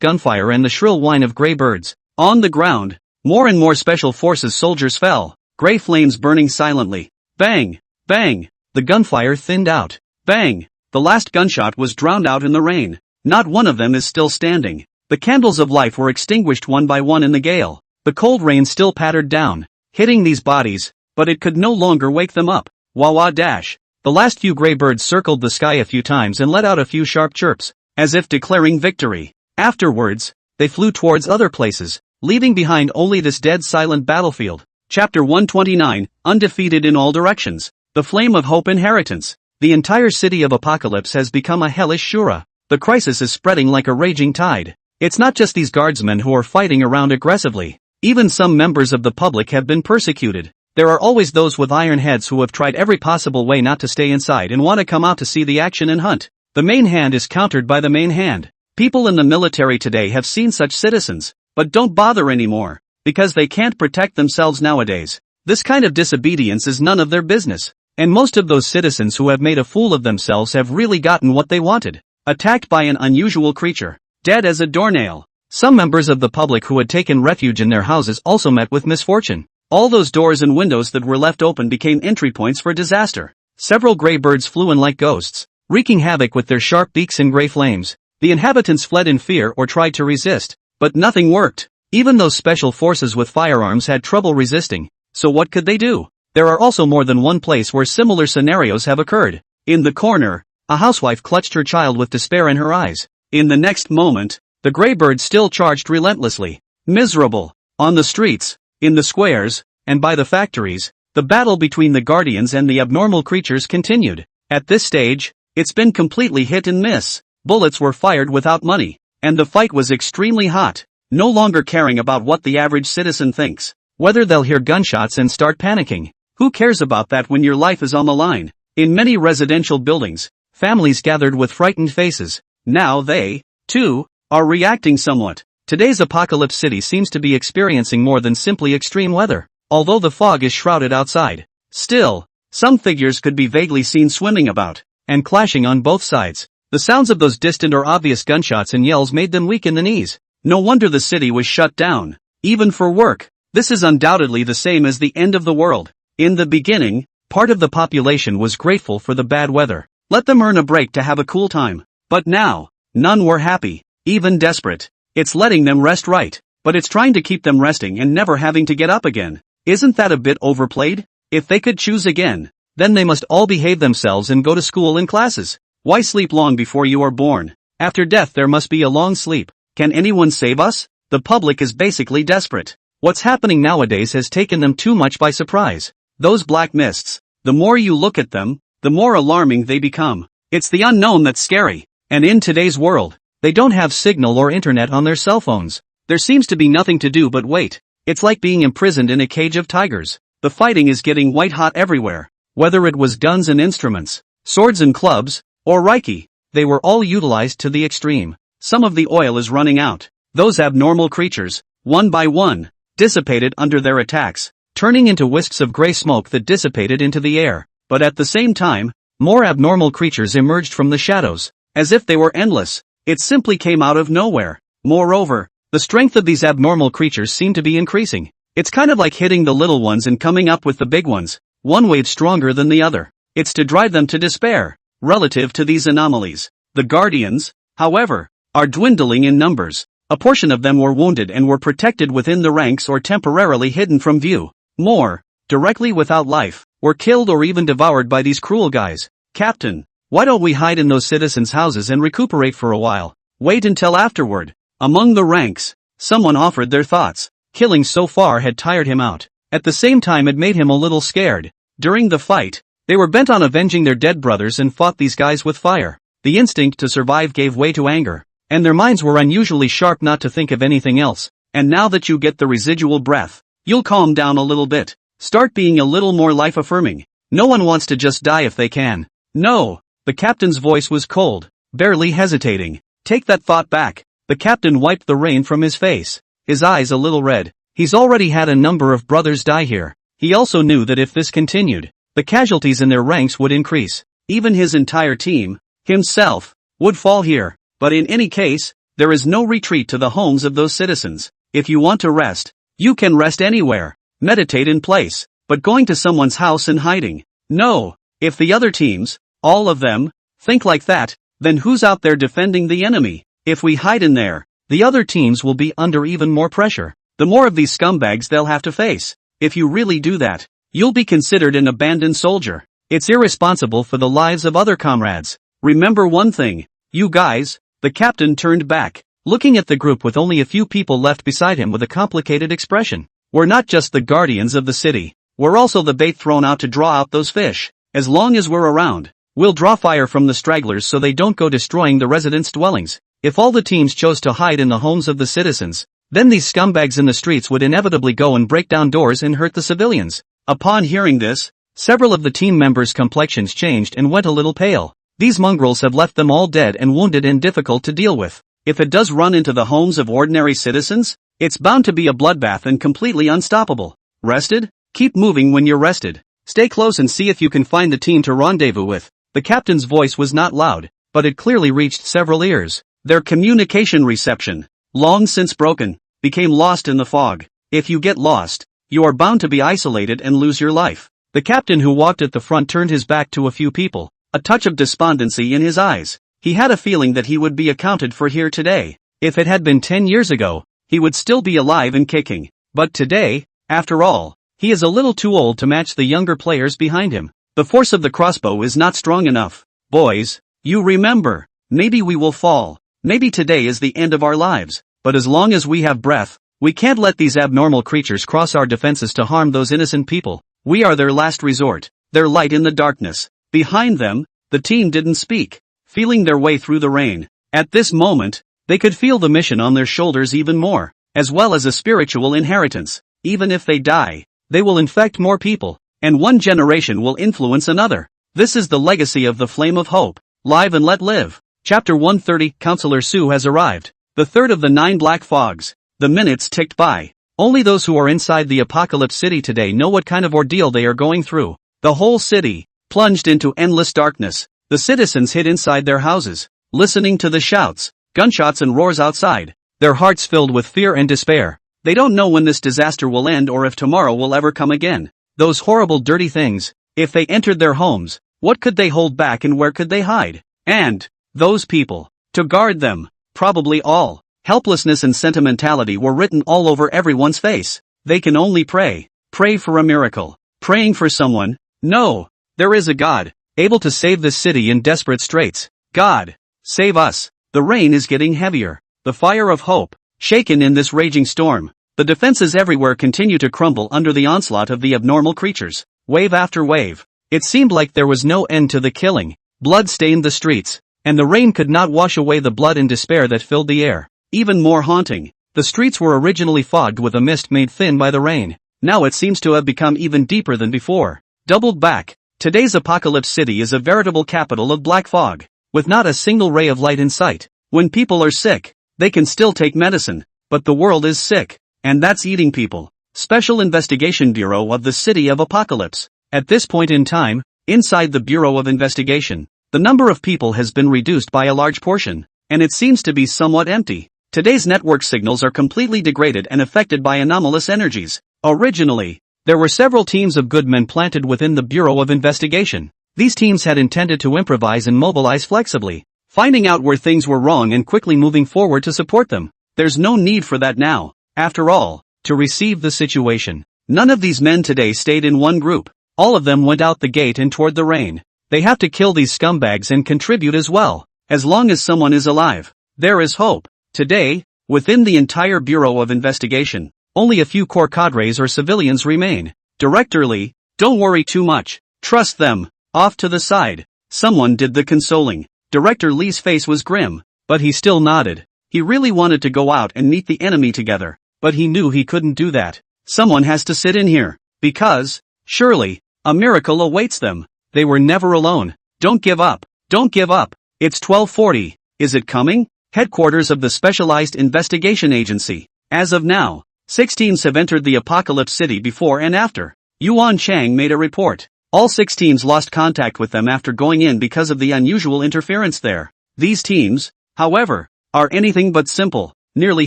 gunfire and the shrill whine of gray birds. On the ground, more and more Special Forces soldiers fell, gray flames burning silently. Bang! Bang! The gunfire thinned out. Bang! The last gunshot was drowned out in the rain. Not one of them is still standing. The candles of life were extinguished one by one in the gale. The cold rain still pattered down, hitting these bodies, but it could no longer wake them up. Wah wah dash. The last few gray birds circled the sky a few times and let out a few sharp chirps, as if declaring victory. Afterwards, they flew towards other places, leaving behind only this dead silent battlefield. Chapter 129, Undefeated in All Directions. The Flame of Hope Inheritance. The entire city of Apocalypse has become a hellish Shura. The crisis is spreading like a raging tide. It's not just these guardsmen who are fighting around aggressively. Even some members of the public have been persecuted. There are always those with iron heads who have tried every possible way not to stay inside and want to come out to see the action and hunt. The main hand is countered by the main hand. People in the military today have seen such citizens, but don't bother anymore, because they can't protect themselves nowadays. This kind of disobedience is none of their business, and most of those citizens who have made a fool of themselves have really gotten what they wanted. Attacked by an unusual creature, dead as a doornail. Some members of the public who had taken refuge in their houses also met with misfortune. All those doors and windows that were left open became entry points for disaster. Several gray birds flew in like ghosts, wreaking havoc with their sharp beaks and gray flames. The inhabitants fled in fear or tried to resist, but nothing worked. Even those special forces with firearms had trouble resisting, so what could they do? There are also more than one place where similar scenarios have occurred. In the corner, a housewife clutched her child with despair in her eyes. In the next moment, the gray bird still charged relentlessly. Miserable. On the streets, in the squares, and by the factories, the battle between the guardians and the abnormal creatures continued. At this stage, it's been completely hit and miss. Bullets were fired without money, and the fight was extremely hot, no longer caring about what the average citizen thinks, whether they'll hear gunshots and start panicking. Who cares about that when your life is on the line? In many residential buildings, families gathered with frightened faces. Now they, too, are reacting somewhat. Today's Apocalypse City seems to be experiencing more than simply extreme weather, although the fog is shrouded outside. Still, some figures could be vaguely seen swimming about, and clashing on both sides. The sounds of those distant or obvious gunshots and yells made them weak in the knees. No wonder the city was shut down, even for work. This is undoubtedly the same as the end of the world. In the beginning, part of the population was grateful for the bad weather. Let them earn a break to have a cool time. But now, none were happy, even desperate. It's letting them rest right, but it's trying to keep them resting and never having to get up again. Isn't that a bit overplayed? If they could choose again, then they must all behave themselves and go to school and classes. Why sleep long before you are born? After death there must be a long sleep. Can anyone save us? The public is basically desperate. What's happening nowadays has taken them too much by surprise. Those black mists, the more you look at them, the more alarming they become. It's the unknown that's scary. And in today's world, they don't have signal or internet on their cell phones. There seems to be nothing to do but wait. It's like being imprisoned in a cage of tigers. The fighting is getting white hot everywhere. Whether it was guns and instruments, swords and clubs, or Reiki, they were all utilized to the extreme. Some of the oil is running out. Those abnormal creatures, one by one, dissipated under their attacks, turning into wisps of gray smoke that dissipated into the air. But at the same time, more abnormal creatures emerged from the shadows, as if they were endless. It simply came out of nowhere. Moreover, the strength of these abnormal creatures seemed to be increasing. It's kind of like hitting the little ones and coming up with the big ones, one wave stronger than the other. It's to drive them to despair. Relative to these anomalies, the guardians, however, are dwindling in numbers. A portion of them were wounded and were protected within the ranks or temporarily hidden from view. More, directly without life, were killed or even devoured by these cruel guys. Captain, why don't we hide in those citizens' houses and recuperate for a while? Wait until afterward. Among the ranks, someone offered their thoughts. Killing so far had tired him out. At the same time it made him a little scared. During the fight, they were bent on avenging their dead brothers and fought these guys with fire. The instinct to survive gave way to anger, and their minds were unusually sharp not to think of anything else. And now that you get the residual breath, you'll calm down a little bit. Start being a little more life-affirming. No one wants to just die if they can. No. The captain's voice was cold, barely hesitating. Take that thought back. The captain wiped the rain from his face, his eyes a little red. He's already had a number of brothers die here. He also knew that if this continued, the casualties in their ranks would increase. Even his entire team, himself, would fall here. But in any case, there is no retreat to the homes of those citizens. If you want to rest, you can rest anywhere. Meditate in place. But going to someone's house and hiding? No. If the other teams, all of them, Think like that, then who's out there defending the enemy? If we hide in there, the other teams will be under even more pressure. The more of these scumbags they'll have to face. If you really do that, you'll be considered an abandoned soldier. It's irresponsible for the lives of other comrades. Remember one thing, you guys. The captain turned back, looking at the group with only a few people left beside him with a complicated expression. We're not just the guardians of the city. We're also the bait thrown out to draw out those fish. As long as we're around, we'll draw fire from the stragglers so they don't go destroying the residents' dwellings. If all the teams chose to hide in the homes of the citizens, then these scumbags in the streets would inevitably go and break down doors and hurt the civilians. Upon hearing this, several of the team members' complexions changed and went a little pale. These mongrels have left them all dead and wounded and difficult to deal with. If it does run into the homes of ordinary citizens, it's bound to be a bloodbath and completely unstoppable. Rested? Keep moving when you're rested. Stay close and see if you can find the team to rendezvous with. The captain's voice was not loud, but it clearly reached several ears. Their communication reception, long since broken, became lost in the fog. If you get lost, you are bound to be isolated and lose your life. The captain who walked at the front turned his back to a few people, a touch of despondency in his eyes. He had a feeling that he would be accounted for here today. If it had been 10 years ago, he would still be alive and kicking. But today, after all, he is a little too old to match the younger players behind him. The force of the crossbow is not strong enough. Boys, you remember, maybe we will fall. Maybe today is the end of our lives, but as long as we have breath, we can't let these abnormal creatures cross our defenses to harm those innocent people. We are their last resort, their light in the darkness. Behind them, the team didn't speak, feeling their way through the rain. At this moment, they could feel the mission on their shoulders even more, as well as a spiritual inheritance. Even if they die, they will infect more people, and one generation will influence another. This is the legacy of the Flame of Hope. Live and let live. Chapter 130, Counselor Sue has arrived. The third of the 9 black fogs. The minutes ticked by. Only those who are inside the apocalypse city today know what kind of ordeal they are going through. The whole city, plunged into endless darkness. The citizens hid inside their houses, listening to the shouts, gunshots and roars outside, their hearts filled with fear and despair. They don't know when this disaster will end or if tomorrow will ever come again. Those horrible dirty things, if they entered their homes, what could they hold back and where could they hide? And those people, to guard them, probably all. Helplessness and sentimentality were written all over everyone's face. They can only pray. Pray for a miracle. Praying for someone. No, there is a God, able to save this city in desperate straits. God, save us. The rain is getting heavier. The fire of hope, shaken in this raging storm. The defenses everywhere continue to crumble under the onslaught of the abnormal creatures. Wave after wave. It seemed like there was no end to the killing. Blood stained the streets, and the rain could not wash away the blood and despair that filled the air. Even more haunting, the streets were originally fogged with a mist made thin by the rain. Now it seems to have become even deeper than before. Doubled back, today's apocalypse city is a veritable capital of black fog, with not a single ray of light in sight. When people are sick, they can still take medicine, but the world is sick, and that's eating people. Special Investigation Bureau of the City of Apocalypse. At this point in time, inside the Bureau of Investigation, the number of people has been reduced by a large portion, and it seems to be somewhat empty. Today's network signals are completely degraded and affected by anomalous energies. Originally, there were several teams of good men planted within the Bureau of Investigation. These teams had intended to improvise and mobilize flexibly, finding out where things were wrong and quickly moving forward to support them. There's no need for that now. After all, to receive the situation, none of these men today stayed in one group. All of them went out the gate and toward the rain. They have to kill these scumbags and contribute as well. As long as someone is alive, there is hope. Today, within the entire Bureau of Investigation, only a few core cadres or civilians remain. Director Lee, don't worry too much. Trust them. Off to the side. Someone did the consoling. Director Lee's face was grim, but he still nodded. He really wanted to go out and meet the enemy together, but he knew he couldn't do that. Someone has to sit in here, because, surely, a miracle awaits them. They were never alone. Don't give up. Don't give up. It's 12:40. Is it coming? Headquarters of the Specialized Investigation Agency. As of now, 6 teams have entered the Apocalypse City before and after. Yuan Chang made a report. All 6 teams lost contact with them after going in because of the unusual interference there. These teams, however, are anything but simple. Nearly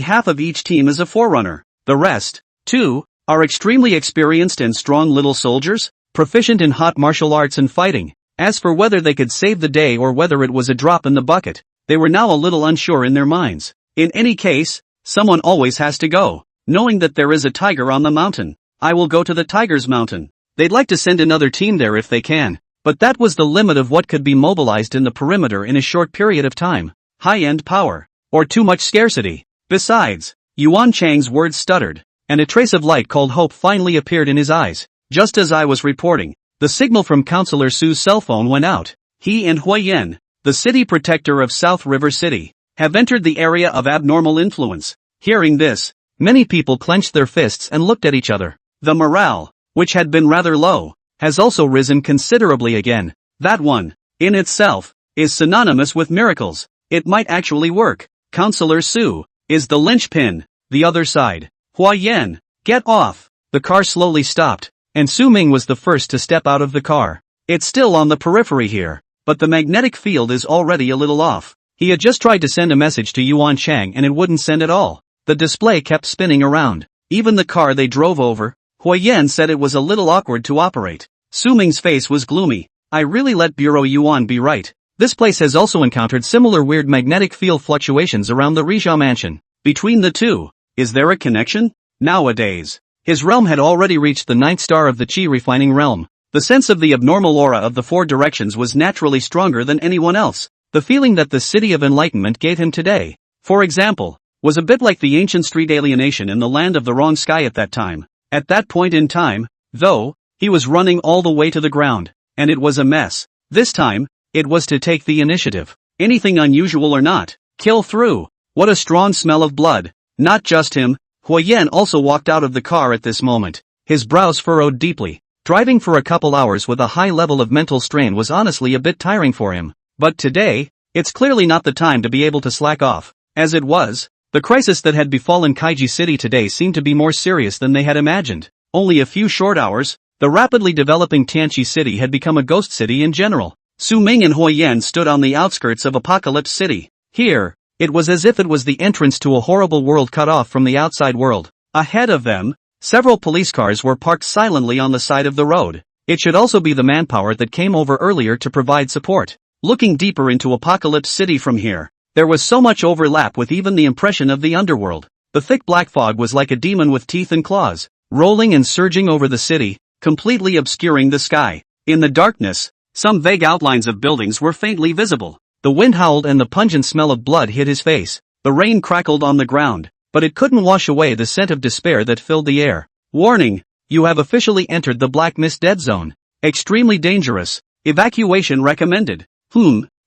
half of each team is a forerunner. The rest, too, are extremely experienced and strong little soldiers, proficient in hot martial arts and fighting. As for whether they could save the day or whether it was a drop in the bucket, they were now a little unsure in their minds. In any case, someone always has to go. Knowing that there is a tiger on the mountain, I will go to the tiger's mountain. They'd like to send another team there if they can, but that was the limit of what could be mobilized in the perimeter in a short period of time. High-end power, or too much scarcity. Besides, Yuan Chang's words stuttered, and a trace of light called hope finally appeared in his eyes. Just as I was reporting, the signal from Counselor Su's cell phone went out. He and Huiyen, the city protector of South River City, have entered the area of abnormal influence. Hearing this, many people clenched their fists and looked at each other. The morale, which had been rather low, has also risen considerably again. That one, in itself, is synonymous with miracles. It might actually work. Counselor Su is the linchpin. The other side. Huiyen, get off. The car slowly stopped, and Su Ming was the first to step out of the car. It's still on the periphery here, but the magnetic field is already a little off. He had just tried to send a message to Yuan Chang and it wouldn't send at all. The display kept spinning around. Even the car they drove over, Huiyen said it was a little awkward to operate. Su Ming's face was gloomy. I really let Bureau Yuan be right. This place has also encountered similar weird magnetic field fluctuations around the Rizhao mansion. Between the two, is there a connection? Nowadays, his realm had already reached the 9th star of the Qi refining realm. The sense of the abnormal aura of the four directions was naturally stronger than anyone else. The feeling that the City of Enlightenment gave him today, for example, was a bit like the ancient street alienation in the land of the wrong sky at that time. At that point in time, though, he was running all the way to the ground, and it was a mess. This time, it was to take the initiative. Anything unusual or not, kill through. What a strong smell of blood. Not just him, Huiyen also walked out of the car at this moment. His brows furrowed deeply. Driving for a couple hours with a high level of mental strain was honestly a bit tiring for him. But today, it's clearly not the time to be able to slack off. As it was, the crisis that had befallen Kaiji City today seemed to be more serious than they had imagined. Only a few short hours, the rapidly developing Tianqi City had become a ghost city in general. Su Ming and Huiyen stood on the outskirts of Apocalypse City. Here, it was as if it was the entrance to a horrible world cut off from the outside world. Ahead of them, several police cars were parked silently on the side of the road. It should also be the manpower that came over earlier to provide support. Looking deeper into Apocalypse City from here, there was so much overlap with even the impression of the underworld. The thick black fog was like a demon with teeth and claws, rolling and surging over the city, completely obscuring the sky. In the darkness, some vague outlines of buildings were faintly visible. The wind howled and the pungent smell of blood hit his face. The rain crackled on the ground, but it couldn't wash away the scent of despair that filled the air. Warning! You have officially entered the Black Mist Dead Zone. Extremely dangerous. Evacuation recommended.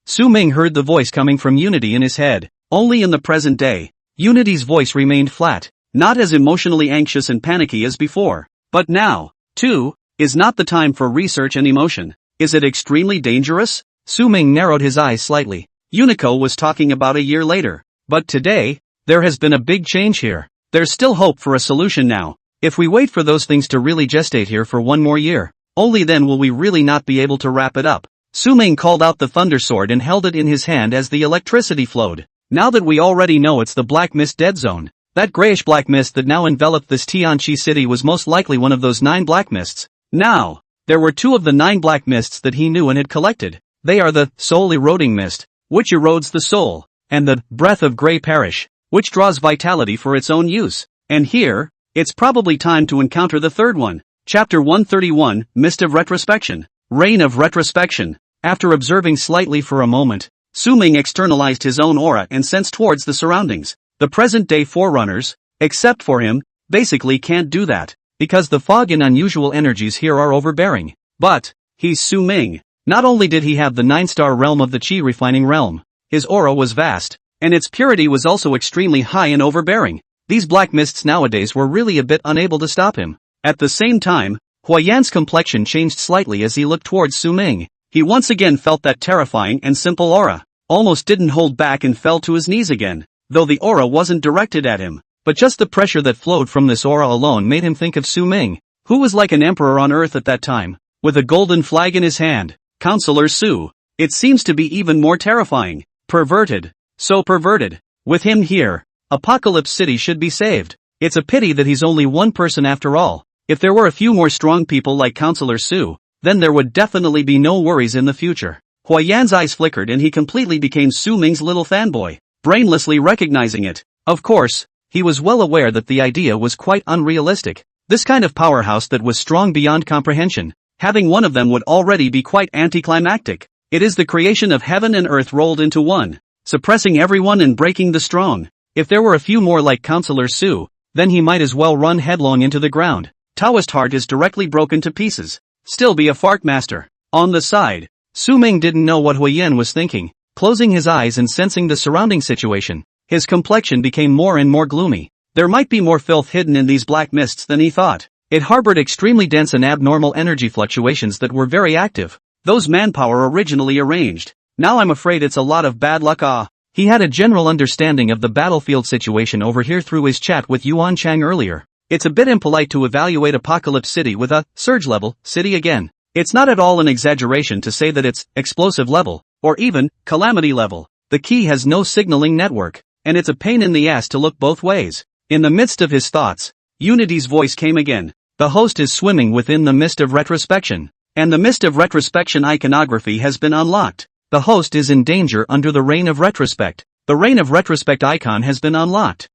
Su Ming heard the voice coming from Unity in his head. Only in the present day, Unity's voice remained flat, not as emotionally anxious and panicky as before. But now, too, is not the time for research and emotion. Is it extremely dangerous? Su Ming narrowed his eyes slightly. Unico was talking about a year later. But today, there has been a big change here. There's still hope for a solution now. If we wait for those things to really gestate here for one more year, only then will we really not be able to wrap it up. Su Ming called out the thunder sword and held it in his hand as the electricity flowed. Now that we already know it's the Black Mist Dead Zone, that grayish black mist that now enveloped this Tianqi city was most likely one of those 9 black mists. Now, there were 2 of the 9 black mists that he knew and had collected. They are the soul eroding mist, which erodes the soul, and the breath of gray perish, which draws vitality for its own use. And here, it's probably time to encounter the third one. Chapter 131, Mist of Retrospection. Reign of Retrospection. After observing slightly for a moment, Su Ming externalized his own aura and sensed towards the surroundings. The present-day Forerunners, except for him, basically can't do that, because the fog and unusual energies here are overbearing. But, he's Su Ming. Not only did he have the 9-star realm of the Qi refining realm, his aura was vast, and its purity was also extremely high and overbearing. These black mists nowadays were really a bit unable to stop him. At the same time, Huiyan's complexion changed slightly as he looked towards Su Ming. He once again felt that terrifying and simple aura, almost didn't hold back and fell to his knees again, though the aura wasn't directed at him. But just the pressure that flowed from this aura alone made him think of Su Ming, who was like an emperor on earth at that time, with a golden flag in his hand. Counselor Su. It seems to be even more terrifying. Perverted. So perverted. With him here, Apocalypse City should be saved. It's a pity that he's only one person after all. If there were a few more strong people like Counselor Su, then there would definitely be no worries in the future. Huayan's eyes flickered and he completely became Su Ming's little fanboy, brainlessly recognizing it. Of course, he was well aware that the idea was quite unrealistic. This kind of powerhouse that was strong beyond comprehension, having one of them would already be quite anticlimactic. It is the creation of heaven and earth rolled into one, suppressing everyone and breaking the strong. If there were a few more like Counselor Su, then he might as well run headlong into the ground. Taoist heart is directly broken to pieces. Still be a fart master. On the side, Su Ming didn't know what Huayan was thinking. Closing his eyes and sensing the surrounding situation, his complexion became more and more gloomy. There might be more filth hidden in these black mists than he thought. It harbored extremely dense and abnormal energy fluctuations that were very active. Those manpower originally arranged. Now I'm afraid it's a lot of bad luck. He had a general understanding of the battlefield situation over here through his chat with Yuan Chang earlier. It's a bit impolite to evaluate Apocalypse City with a surge level city again. It's not at all an exaggeration to say that it's explosive level, or even calamity level. The key has no signaling network, and it's a pain in the ass to look both ways. In the midst of his thoughts, Unity's voice came again. The host is swimming within the mist of retrospection, and the mist of retrospection iconography has been unlocked. The host is in danger under the reign of retrospect. The reign of retrospect icon has been unlocked.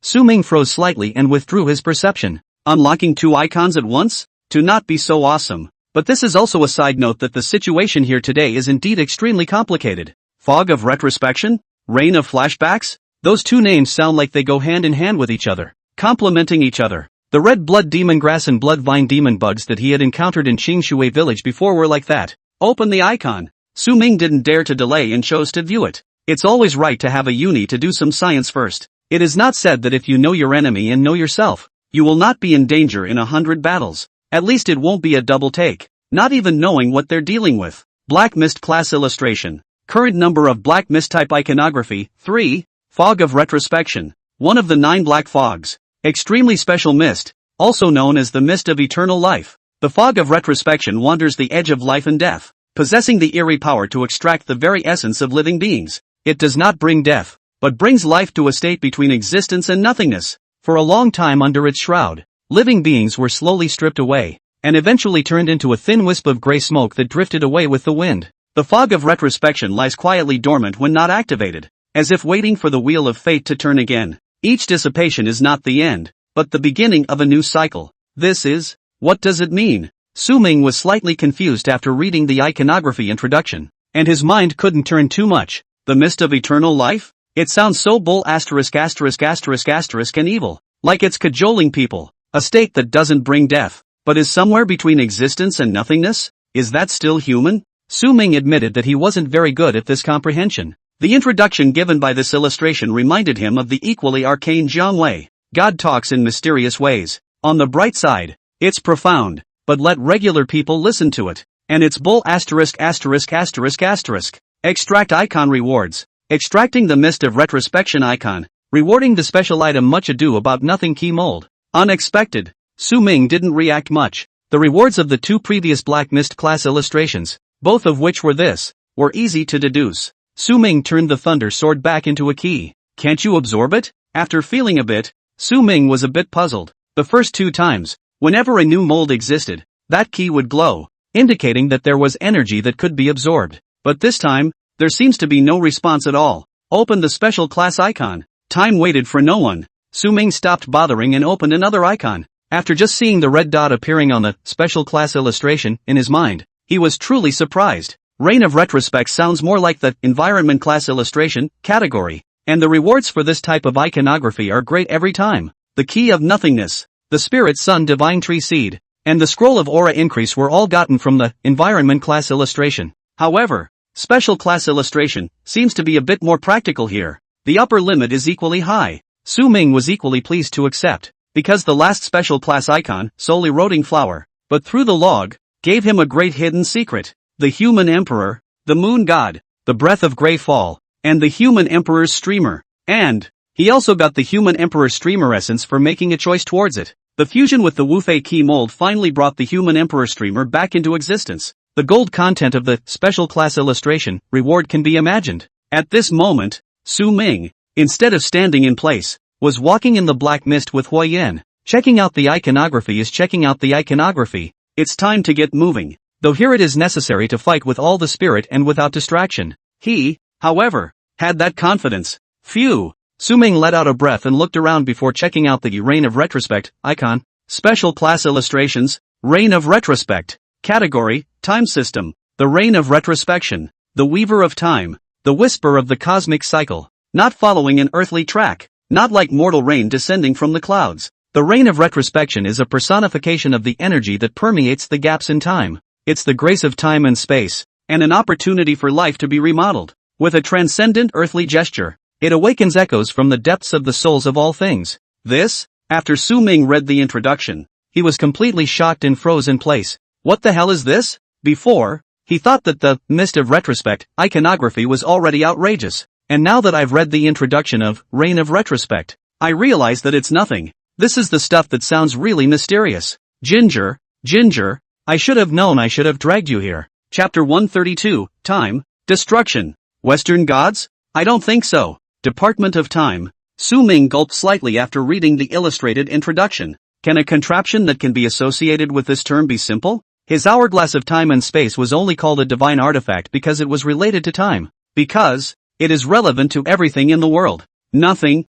Su Ming froze slightly and withdrew his perception. Unlocking two icons at once? To not be so awesome. But this is also a side note that the situation here today is indeed extremely complicated. Fog of retrospection? Reign of flashbacks? Those two names sound like they go hand in hand with each other, complementing each other. The red blood demon grass and blood vine demon bugs that he had encountered in Qingshui village before were like that. Open the icon. Su Ming didn't dare to delay and chose to view it. It's always right to have a uni to do some science first. It is not said that if you know your enemy and know yourself, you will not be in danger in 100 battles. At least it won't be a double take. Not even knowing what they're dealing with. Black Mist class illustration. Current number of Black Mist type iconography, 3. Fog of retrospection. One of the 9 black fogs. Extremely special mist, also known as the mist of eternal life. The fog of retrospection wanders the edge of life and death, possessing the eerie power to extract the very essence of living beings. It does not bring death, but brings life to a state between existence and nothingness. For a long time under its shroud, living beings were slowly stripped away, and eventually turned into a thin wisp of gray smoke that drifted away with the wind. The fog of retrospection lies quietly dormant when not activated, as if waiting for the wheel of fate to turn again. Each dissipation is not the end, but the beginning of a new cycle. What does it mean? Su Ming was slightly confused after reading the iconography introduction, and his mind couldn't turn too much. The mist of eternal life? It sounds so bull **** and evil, like it's cajoling people. A state that doesn't bring death, but is somewhere between existence and nothingness? Is that still human? Su Ming admitted that he wasn't very good at this comprehension. The introduction given by this illustration reminded him of the equally arcane Jiang Wei. God talks in mysterious ways. On the bright side, it's profound, but let regular people listen to it. And it's bull *********. Extract icon rewards. Extracting the mist of retrospection icon. Rewarding the special item Much Ado About Nothing key mold. Unexpected. Su Ming didn't react much. The rewards of the 2 previous Black Mist class illustrations, both of which were easy to deduce. Su Ming turned the Thunder Sword back into a key. Can't you absorb it? After feeling a bit, Su Ming was a bit puzzled. The first 2 times, whenever a new mold existed, that key would glow, indicating that there was energy that could be absorbed. But this time, there seems to be no response at all. Open the special class icon. Time waited for no one. Su Ming stopped bothering and opened another icon. After just seeing the red dot appearing on the special class illustration in his mind, he was truly surprised. Reign of Retrospect sounds more like the environment class illustration category, and the rewards for this type of iconography are great every time. The Key of Nothingness, the Spirit Sun Divine Tree Seed, and the Scroll of Aura Increase were all gotten from the environment class illustration. However, special class illustration seems to be a bit more practical here. The upper limit is equally high. Su Ming was equally pleased to accept, because the last special class icon, Soul Eroding Flower, but through the log, gave him a great hidden secret. The Human Emperor, the Moon God, the Breath of Grey Fall, and the Human Emperor's Streamer. And he also got the Human Emperor's Streamer essence for making a choice towards it. The fusion with the Wufei key mold finally brought the Human Emperor Streamer back into existence. The gold content of the special class illustration reward can be imagined. At this moment, Su Ming, instead of standing in place, was walking in the black mist with Huayan. Checking out the iconography is checking out the iconography. It's time to get moving. Though here it is necessary to fight with all the spirit and without distraction. He, however, had that confidence. Phew. Su-Ming let out a breath and looked around before checking out the Reign of Retrospect icon. Special class illustrations. Reign of Retrospect. Category, Time System. The Reign of Retrospection. The Weaver of Time. The Whisper of the Cosmic Cycle. Not following an earthly track. Not like mortal rain descending from the clouds. The Reign of Retrospection is a personification of the energy that permeates the gaps in time. It's the grace of time and space, and an opportunity for life to be remodeled. With a transcendent earthly gesture, it awakens echoes from the depths of the souls of all things. This, after Su-Ming read the introduction, he was completely shocked and froze in place. What the hell is this? Before, he thought that the mist of retrospect iconography was already outrageous, and now that I've read the introduction of Reign of Retrospect, I realize that it's nothing. This is the stuff that sounds really mysterious. Ginger, I should have known I should have dragged you here. Chapter 132, Time, Destruction. Western gods? I don't think so. Department of Time. Su-Ming gulped slightly after reading the illustrated introduction. Can a contraption that can be associated with this term be simple? His hourglass of time and space was only called a divine artifact because it was related to time. Because it is relevant to everything in the world. Nothing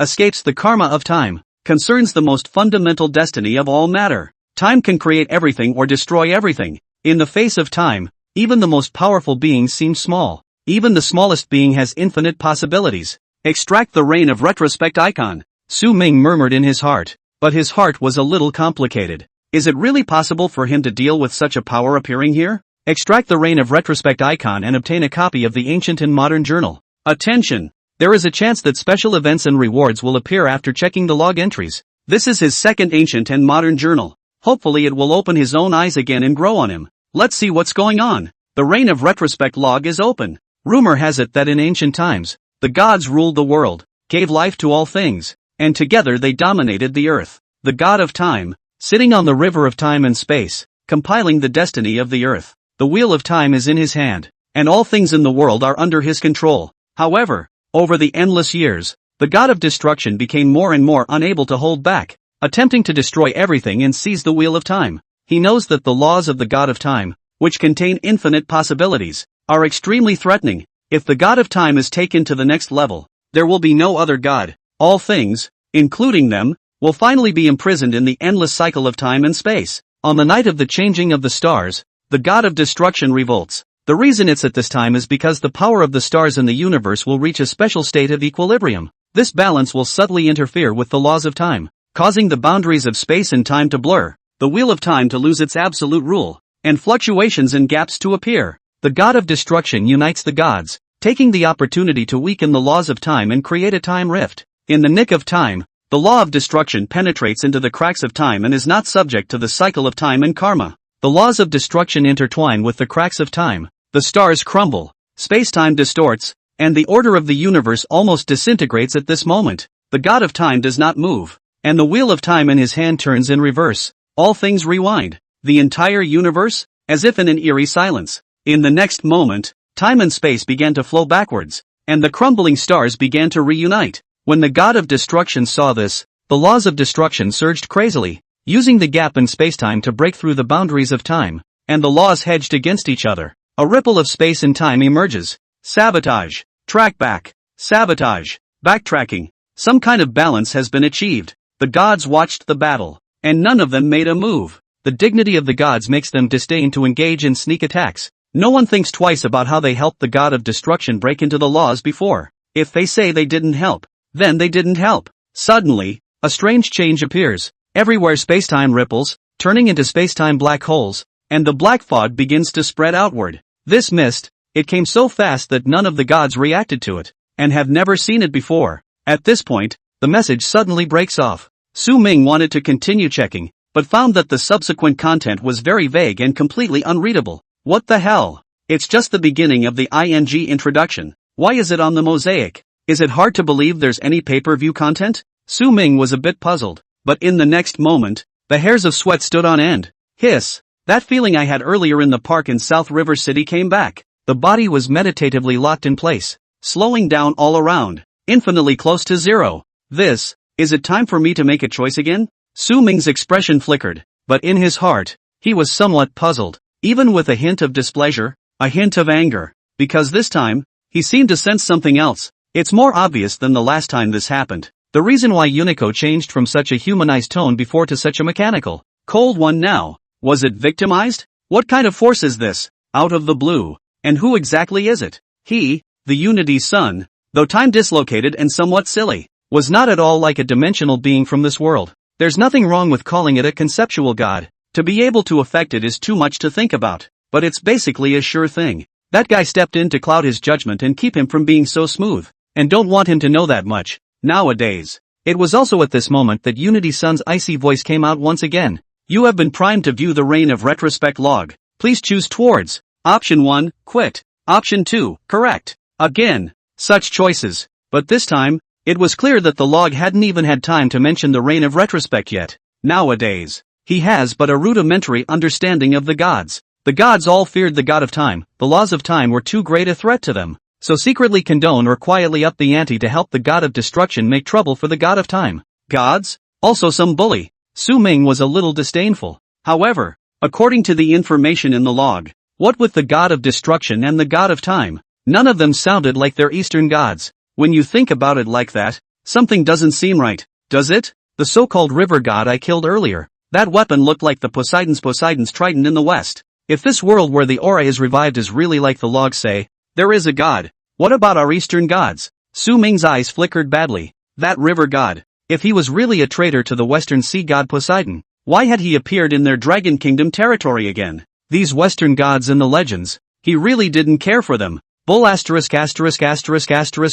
escapes the karma of time. Concerns the most fundamental destiny of all matter. Time can create everything or destroy everything. In the face of time, even the most powerful beings seem small. Even the smallest being has infinite possibilities. Extract the Reign of Retrospect icon. Su-Ming murmured in his heart. But his heart was a little complicated. Is it really possible for him to deal with such a power appearing here? Extract the Reign of Retrospect icon and obtain a copy of the Ancient and Modern Journal. Attention! There is a chance that special events and rewards will appear after checking the log entries. This is his second Ancient and Modern Journal. Hopefully it will open his own eyes again and grow on him. Let's see what's going on. The Reign of Retrospect log is open. Rumor has it that in ancient times, the gods ruled the world, gave life to all things, and together they dominated the earth. The god of time, sitting on the river of time and space, compiling the destiny of the earth. The wheel of time is in his hand, and all things in the world are under his control. However, over the endless years, the god of destruction became more and more unable to hold back, attempting to destroy everything and seize the wheel of time. He knows that the laws of the god of time, which contain infinite possibilities, are extremely threatening. If the god of time is taken to the next level, there will be no other god. All things, including them, will finally be imprisoned in the endless cycle of time and space. On the night of the changing of the stars, the god of destruction revolts. The reason it's at this time is because the power of the stars in the universe will reach a special state of equilibrium. This balance will subtly interfere with the laws of time, causing the boundaries of space and time to blur, the wheel of time to lose its absolute rule, and fluctuations and gaps to appear. The god of destruction unites the gods, taking the opportunity to weaken the laws of time and create a time rift. In the nick of time, the law of destruction penetrates into the cracks of time and is not subject to the cycle of time and karma. The laws of destruction intertwine with the cracks of time. The stars crumble, space-time distorts, and the order of the universe almost disintegrates at this moment. The god of time does not move, and the wheel of time in his hand turns in reverse. All things rewind. The entire universe, as if in an eerie silence. In the next moment, time and space began to flow backwards, and the crumbling stars began to reunite. When the god of destruction saw this, the laws of destruction surged crazily, using the gap in spacetime to break through the boundaries of time, and the laws hedged against each other. A ripple of space and time emerges. Sabotage. Track back. Sabotage. Backtracking. Some kind of balance has been achieved. The gods watched the battle, and none of them made a move. The dignity of the gods makes them disdain to engage in sneak attacks. No one thinks twice about how they helped the god of destruction break into the laws before. If they say they didn't help, then they didn't help. Suddenly, a strange change appears. Everywhere spacetime ripples, turning into spacetime black holes, and the black fog begins to spread outward. This mist, it came so fast that none of the gods reacted to it, and have never seen it before. At this point, the message suddenly breaks off. Su-Ming wanted to continue checking, but found that the subsequent content was very vague and completely unreadable. What the hell? It's just the beginning of the ING introduction. Why is it on the mosaic? Is it hard to believe there's any pay-per-view content? Su-Ming was a bit puzzled, but in the next moment, the hairs of sweat stood on end. Hiss! That feeling I had earlier in the park in South River City came back. The body was meditatively locked in place, slowing down all around, infinitely close to zero. Is it time for me to make a choice again? Su-Ming's expression flickered. but in his heart, he was somewhat puzzled, even with a hint of displeasure, a hint of anger, because this time, he seemed to sense something else. It's more obvious than the last time this happened. The reason why Unico changed from such a humanized tone before to such a mechanical, cold one now. Was it victimized? What kind of force is this? Out of the blue. And who exactly is it? He, the Unity's son, though time dislocated and somewhat silly, was not at all like a dimensional being from this world. There's nothing wrong with calling it a conceptual god. To be able to affect it is too much to think about, but it's basically a sure thing. That guy stepped in to cloud his judgment and keep him from being so smooth, and don't want him to know that much. Nowadays. It was also at this moment that Unity's son's icy voice came out once again. You have been primed to view the reign of retrospect log. Please choose towards. Option 1, quit. Option 2, correct. Again. Such choices. But this time, it was clear that the log hadn't even had time to mention the reign of retrospect yet. Nowadays, he has but a rudimentary understanding of the gods. The gods all feared the god of time. The laws of time were too great a threat to them. So secretly condone or quietly up the ante to help the god of destruction make trouble for the god of time. Gods? Also some bully. Su Ming was a little disdainful. However, according to the information in the log, what with the god of destruction and the god of time, none of them sounded like their Eastern gods. When you think about it like that, something doesn't seem right, does it? The so-called river god I killed earlier, that weapon looked like the Poseidon's trident in the west. If this world where the aura is revived is really like the logs say, there is a god. What about our Eastern gods? Su Ming's eyes flickered badly. That river god. If he was really a traitor to the Western sea god Poseidon, why had he appeared in their Dragon Kingdom territory again? These Western gods in the legends, he really didn't care for them. Bull ******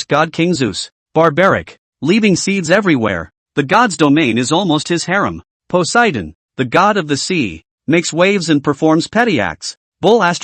God King Zeus. Barbaric. Leaving seeds everywhere. The god's domain is almost his harem. Poseidon, the god of the sea, makes waves and performs petty acts. Bull ******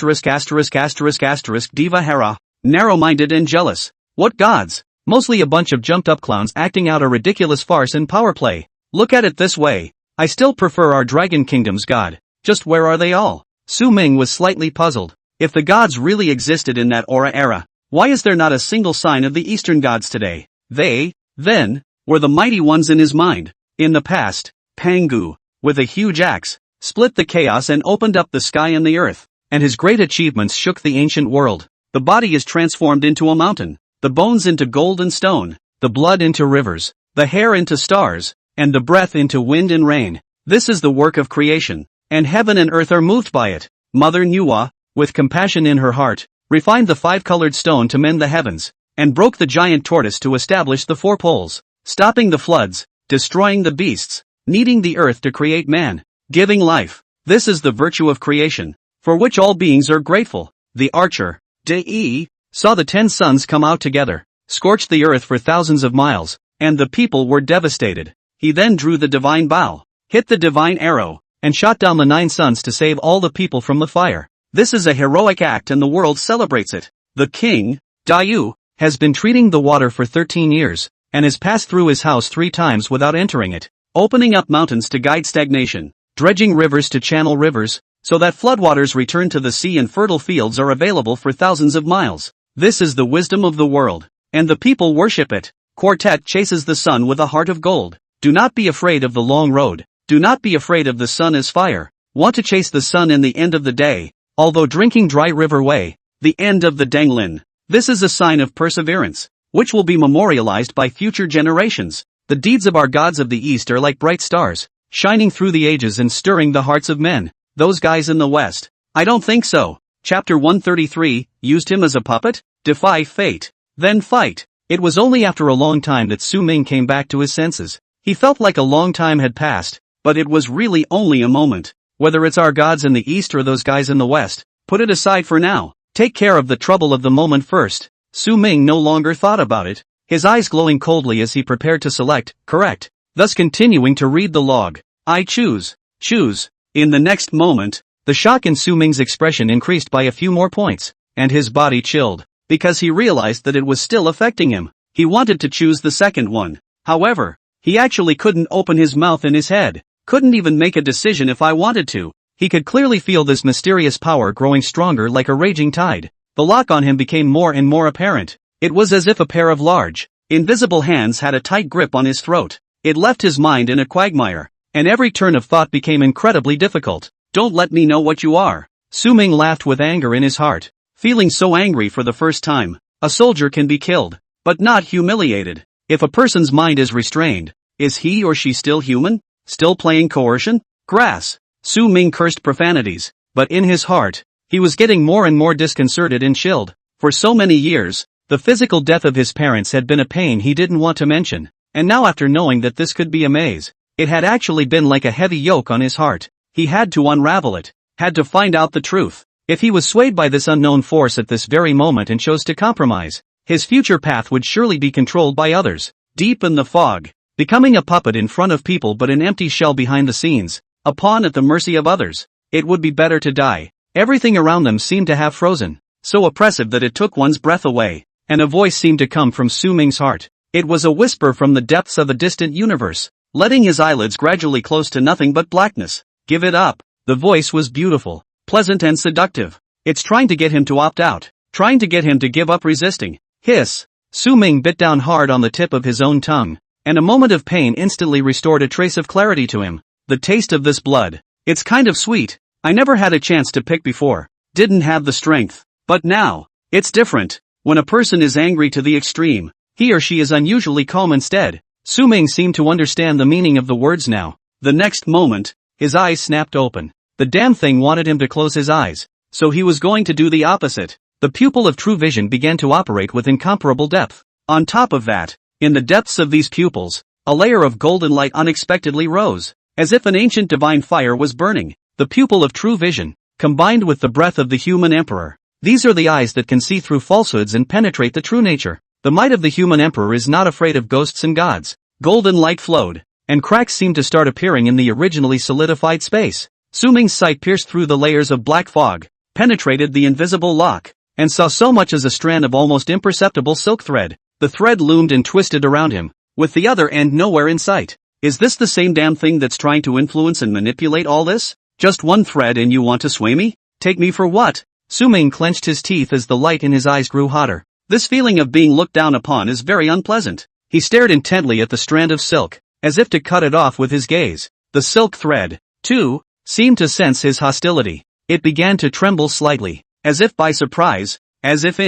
Diva Hera. Narrow-minded and jealous. What gods? Mostly a bunch of jumped-up clowns acting out a ridiculous farce and power play. Look at it this way. I still prefer our Dragon Kingdom's god. Just where are they all? Su Ming was slightly puzzled. If the gods really existed in that aura era, why is there not a single sign of the Eastern gods today? They, then, were the mighty ones in his mind. In the past, Pangu, with a huge axe, split the chaos and opened up the sky and the earth, and his great achievements shook the ancient world. The body is transformed into a mountain, the bones into gold and stone, the blood into rivers, the hair into stars, and the breath into wind and rain. This is the work of creation, and heaven and earth are moved by it. Mother Nuwa, with compassion in her heart, refined the five-colored stone to mend the heavens, and broke the giant tortoise to establish the four poles, stopping the floods, destroying the beasts, kneading the earth to create man, giving life. This is the virtue of creation, for which all beings are grateful. The archer, De, saw the 10 suns come out together, scorched the earth for thousands of miles, and the people were devastated. He then drew the divine bow, hit the divine arrow, and shot down the 9 suns to save all the people from the fire. This is a heroic act and the world celebrates it. The king, Dayu, has been treating the water for 13 years, and has passed through his house 3 times without entering it, opening up mountains to guide stagnation, dredging rivers to channel rivers, so that floodwaters return to the sea and fertile fields are available for thousands of miles. This is the wisdom of the world, and the people worship it. Quartet chases the sun with a heart of gold. Do not be afraid of the long road. Do not be afraid of the sun as fire. Want to chase the sun in the end of the day, although drinking dry river way, the end of the Danglin. This is a sign of perseverance, which will be memorialized by future generations. The deeds of our gods of the East are like bright stars, shining through the ages and stirring the hearts of men. Those guys in the West? I don't think so. Chapter 133, used him as a puppet? Defy fate. Then fight. It was only after a long time that Su Ming came back to his senses. He felt like a long time had passed, but it was really only a moment. Whether it's our gods in the East or those guys in the West, put it aside for now. Take care of the trouble of the moment first. Su Ming no longer thought about it, his eyes glowing coldly as he prepared to select, correct, thus continuing to read the log. I choose. In the next moment, the shock in Su Ming's expression increased by a few more points, and his body chilled, because he realized that it was still affecting him. He wanted to choose the second one. However, he actually couldn't open his mouth in his head, couldn't even make a decision if I wanted to. He could clearly feel this mysterious power growing stronger like a raging tide. The lock on him became more and more apparent. It was as if a pair of large, invisible hands had a tight grip on his throat. It left his mind in a quagmire. and every turn of thought became incredibly difficult. Don't let me know what you are. Su Ming laughed with anger in his heart, feeling so angry for the first time. A soldier can be killed, but not humiliated. If a person's mind is restrained, is he or she still human? Still playing coercion? Grass. Su Ming cursed profanities, but in his heart, he was getting more and more disconcerted and chilled. For so many years, the physical death of his parents had been a pain he didn't want to mention, and now after knowing that this could be a maze, it had actually been like a heavy yoke on his heart. He had to unravel it, had to find out the truth. If he was swayed by this unknown force at this very moment and chose to compromise, his future path would surely be controlled by others. Deep in the fog, becoming a puppet in front of people but an empty shell behind the scenes, a pawn at the mercy of others. It would be better to die. Everything around them seemed to have frozen, so oppressive that it took one's breath away, and a voice seemed to come from Su Ming's heart. It was a whisper from the depths of a distant universe, letting his eyelids gradually close to nothing but blackness. Give it up. The voice was beautiful, pleasant and seductive. It's trying to get him to opt out, trying to get him to give up resisting. Hiss. Su Ming bit down hard on the tip of his own tongue, and a moment of pain instantly restored a trace of clarity to him. The taste of this blood. It's kind of sweet. I never had a chance to pick before. Didn't have the strength. But now, it's different. When a person is angry to the extreme, he or she is unusually calm instead. Su Ming seemed to understand the meaning of the words now. The next moment, his eyes snapped open. The damn thing wanted him to close his eyes, so he was going to do the opposite. The pupil of true vision began to operate with incomparable depth. On top of that, in the depths of these pupils, a layer of golden light unexpectedly rose, as if an ancient divine fire was burning. The pupil of true vision, combined with the breath of the human emperor. These are the eyes that can see through falsehoods and penetrate the true nature. The might of the human emperor is not afraid of ghosts and gods. Golden light flowed, and cracks seemed to start appearing in the originally solidified space. Su Ming's sight pierced through the layers of black fog, penetrated the invisible lock, and saw so much as a strand of almost imperceptible silk thread. The thread loomed and twisted around him, with the other end nowhere in sight. Is this the same damn thing that's trying to influence and manipulate all this? Just one thread and you want to sway me? Take me for what? Su Ming clenched his teeth as the light in his eyes grew hotter. This feeling of being looked down upon is very unpleasant. He stared intently at the strand of silk, as if to cut it off with his gaze. The silk thread, too, seemed to sense his hostility. It began to tremble slightly, as if by surprise, as if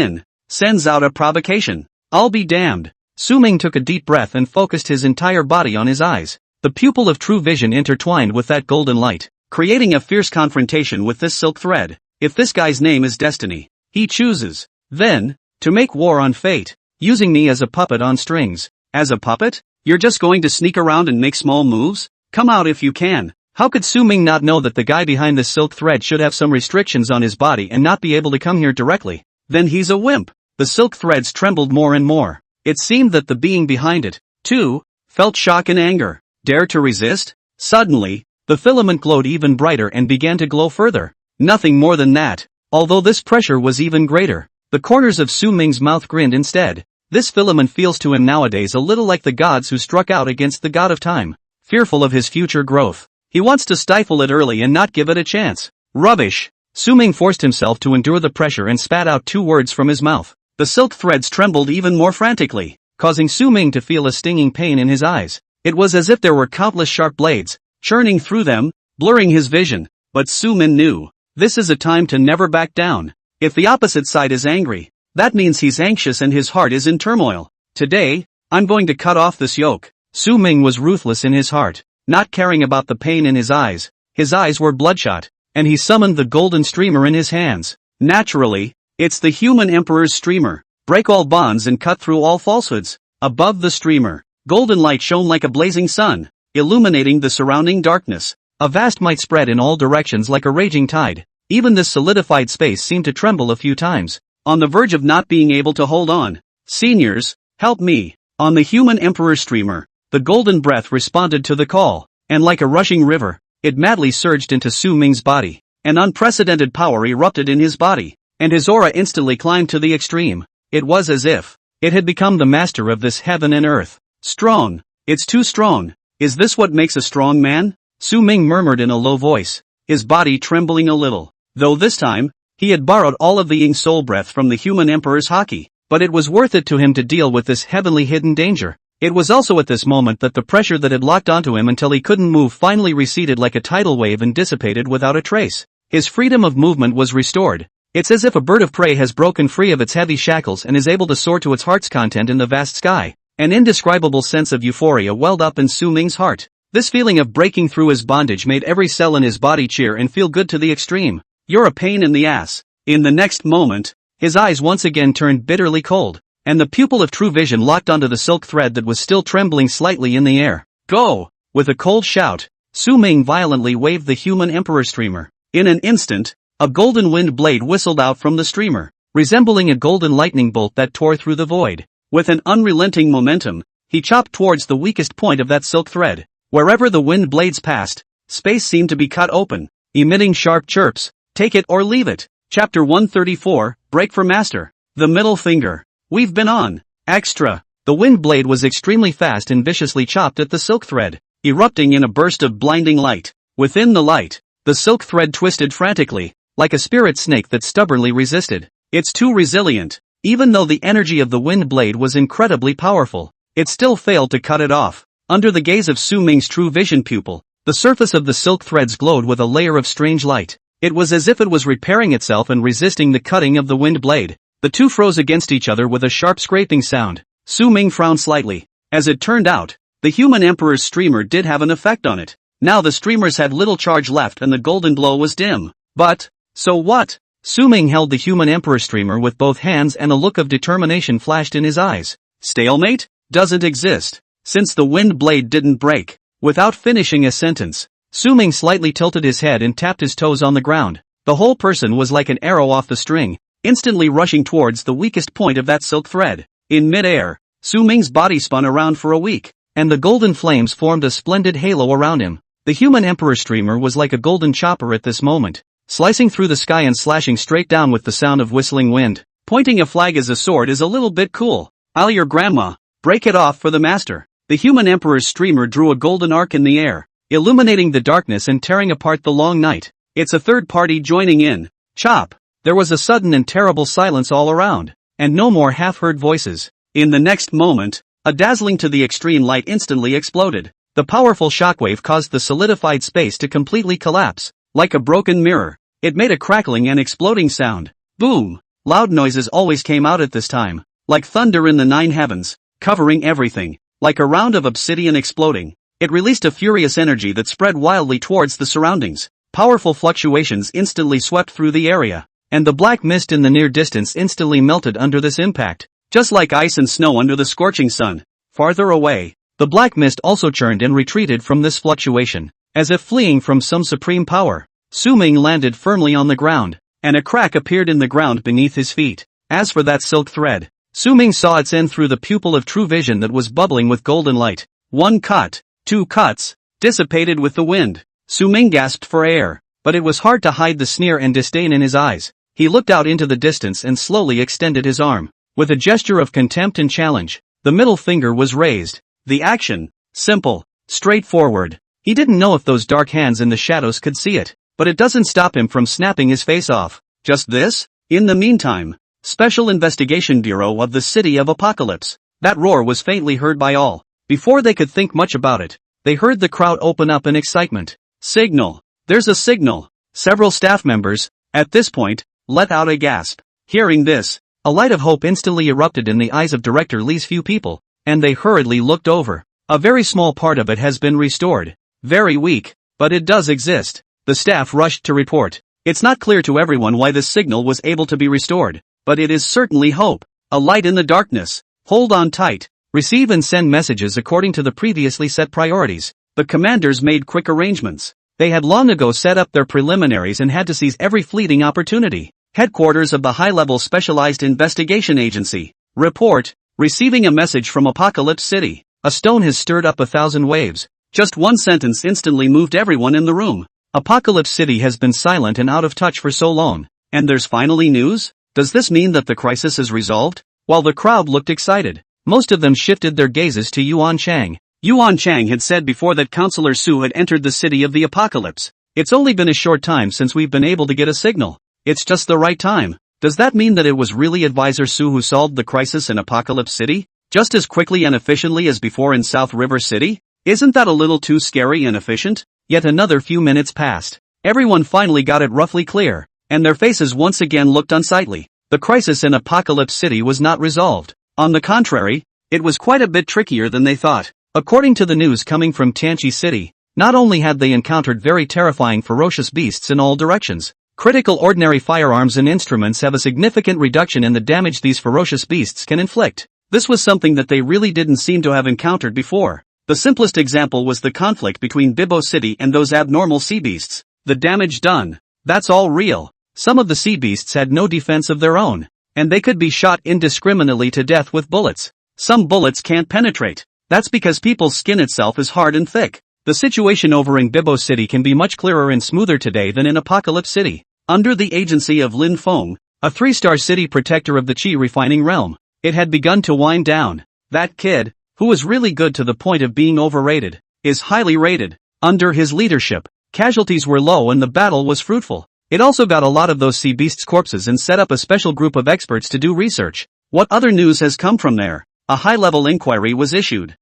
sends out a provocation. I'll be damned. Su Ming took a deep breath and focused his entire body on his eyes. The pupil of true vision intertwined with that golden light, creating a fierce confrontation with this silk thread. If this guy's name is destiny, he chooses, then, to make war on fate, using me as a puppet on strings. As a puppet? You're just going to sneak around and make small moves? Come out if you can. How could Su Ming not know that the guy behind this silk thread should have some restrictions on his body and not be able to come here directly? Then he's a wimp. The silk threads trembled more and more. It seemed that the being behind it, too, felt shock and anger. Dare to resist? Suddenly, the filament glowed even brighter and began to glow further. Nothing more than that. Although this pressure was even greater, the corners of Su Ming's mouth grinned instead. This filament feels to him nowadays a little like the gods who struck out against the god of time, fearful of his future growth. He wants to stifle it early and not give it a chance. Rubbish. Su Ming forced himself to endure the pressure and spat out 2 words from his mouth. The silk threads trembled even more frantically, causing Su Ming to feel a stinging pain in his eyes. It was as if there were countless sharp blades, churning through them, blurring his vision. But Su Ming knew, this is a time to never back down. If the opposite side is angry, that means he's anxious and his heart is in turmoil. Today, I'm going to cut off this yoke. Su Ming was ruthless in his heart, not caring about the pain in his eyes. His eyes were bloodshot, and he summoned the golden streamer in his hands. Naturally, it's the human emperor's streamer. Break all bonds and cut through all falsehoods. Above the streamer, golden light shone like a blazing sun, illuminating the surrounding darkness. A vast might spread in all directions like a raging tide. Even this solidified space seemed to tremble a few times, on the verge of not being able to hold on. Seniors, help me. On the human emperor's streamer, the golden breath responded to the call, and like a rushing river, it madly surged into Su Ming's body. An unprecedented power erupted in his body, and his aura instantly climbed to the extreme. It was as if it had become the master of this heaven and earth. Strong. It's too strong. Is this what makes a strong man? Su Ming murmured in a low voice, his body trembling a little. Though this time, he had borrowed all of the Ying soul breath from the human emperor's haki, but it was worth it to him to deal with this heavenly hidden danger. It was also at this moment that the pressure that had locked onto him until he couldn't move finally receded like a tidal wave and dissipated without a trace. His freedom of movement was restored. It's as if a bird of prey has broken free of its heavy shackles and is able to soar to its heart's content in the vast sky. An indescribable sense of euphoria welled up in Su Ming's heart. This feeling of breaking through his bondage made every cell in his body cheer and feel good to the extreme. You're a pain in the ass. In the next moment, his eyes once again turned bitterly cold, and the pupil of true vision locked onto the silk thread that was still trembling slightly in the air. Go! With a cold shout, Su Ming violently waved the human emperor streamer. In an instant, a golden wind blade whistled out from the streamer, resembling a golden lightning bolt that tore through the void. With an unrelenting momentum, he chopped towards the weakest point of that silk thread. Wherever the wind blades passed, space seemed to be cut open, emitting sharp chirps. Take it or leave it. Chapter 134, Break for Master. The middle finger. We've been on. Extra. The wind blade was extremely fast and viciously chopped at the silk thread, erupting in a burst of blinding light. Within the light, the silk thread twisted frantically, like a spirit snake that stubbornly resisted. It's too resilient. Even though the energy of the wind blade was incredibly powerful, it still failed to cut it off. Under the gaze of Su Ming's true vision pupil, the surface of the silk threads glowed with a layer of strange light. It was as if it was repairing itself and resisting the cutting of the wind blade. The two froze against each other with a sharp scraping sound. Su Ming frowned slightly. As it turned out, the human emperor's streamer did have an effect on it. Now the streamers had little charge left and the golden glow was dim. But, so what? Su Ming held the human emperor streamer with both hands and a look of determination flashed in his eyes. Stalemate? Doesn't exist. Since the wind blade didn't break. Without finishing a sentence, Su Ming slightly tilted his head and tapped his toes on the ground. The whole person was like an arrow off the string, instantly rushing towards the weakest point of that silk thread. In mid-air, Su Ming's body spun around for a week, and the golden flames formed a splendid halo around him. The human emperor streamer was like a golden chopper at this moment, slicing through the sky and slashing straight down with the sound of whistling wind. Pointing a flag as a sword is a little bit cool. I'll your grandma. Break it off for the master. The human emperor's streamer drew a golden arc in the air, illuminating the darkness and tearing apart the long night. It's a third party joining in. Chop! There was a sudden and terrible silence all around, and no more half-heard voices. In the next moment, a dazzling to the extreme light instantly exploded. The powerful shockwave caused the solidified space to completely collapse. Like a broken mirror, it made a crackling and exploding sound. Boom! Loud noises always came out at this time, like thunder in the nine heavens, covering everything. Like a round of obsidian exploding, it released a furious energy that spread wildly towards the surroundings. Powerful fluctuations instantly swept through the area, and the black mist in the near distance instantly melted under this impact, just like ice and snow under the scorching sun. Farther away, the black mist also churned and retreated from this fluctuation, as if fleeing from some supreme power. Su Ming landed firmly on the ground, and a crack appeared in the ground beneath his feet. As for that silk thread, Su Ming saw its end through the pupil of true vision that was bubbling with golden light. One cut, two cuts, dissipated with the wind. Su Ming gasped for air, but it was hard to hide the sneer and disdain in his eyes. He looked out into the distance and slowly extended his arm. With a gesture of contempt and challenge, the middle finger was raised. The action, simple, straightforward. He didn't know if those dark hands in the shadows could see it, but it doesn't stop him from snapping his face off. Just this? In the meantime, Special Investigation Bureau of the City of Apocalypse. That roar was faintly heard by all. Before they could think much about it, they heard the crowd open up in excitement. Signal! There's a signal! Several staff members, at this point, let out a gasp. Hearing this, a light of hope instantly erupted in the eyes of Director Lee's few people, and they hurriedly looked over. A very small part of it has been restored. Very weak, but it does exist. The staff rushed to report. It's not clear to everyone why this signal was able to be restored, but it is certainly hope. A light in the darkness. Hold on tight. Receive and send messages according to the previously set priorities. The commanders made quick arrangements. They had long ago set up their preliminaries and had to seize every fleeting opportunity. Headquarters of the high-level specialized investigation agency. Report. Receiving a message from Apocalypse City. A stone has stirred up 1,000 waves. Just one sentence instantly moved everyone in the room. Apocalypse City has been silent and out of touch for so long. And there's finally news? Does this mean that the crisis is resolved? While the crowd looked excited, most of them shifted their gazes to Yuan Chang. Yuan Chang had said before that Counselor Su had entered the city of the apocalypse. It's only been a short time since we've been able to get a signal. It's just the right time. Does that mean that it was really Advisor Su who solved the crisis in Apocalypse City? just as quickly and efficiently as before in South River City? Isn't that a little too scary and efficient? Yet another few minutes passed. Everyone finally got it roughly clear, and their faces once again looked unsightly. The crisis in Apocalypse City was not resolved. On the contrary, it was quite a bit trickier than they thought. According to the news coming from Tianchi City, not only had they encountered very terrifying ferocious beasts in all directions, critical ordinary firearms and instruments have a significant reduction in the damage these ferocious beasts can inflict. This was something that they really didn't seem to have encountered before. The simplest example was the conflict between Bibo City and those abnormal sea beasts. The damage done. That's all real. Some of the sea beasts had no defense of their own, and they could be shot indiscriminately to death with bullets. Some bullets can't penetrate. That's because people's skin itself is hard and thick. The situation over in Bibo City can be much clearer and smoother today than in Apocalypse City. Under the agency of Lin Feng, a 3-star city protector of the Qi refining realm, it had begun to wind down. That kid, who was really good to the point of being overrated, is highly rated. Under his leadership, casualties were low and the battle was fruitful. It also got a lot of those sea beasts' corpses and set up a special group of experts to do research. What other news has come from there? A high-level inquiry was issued.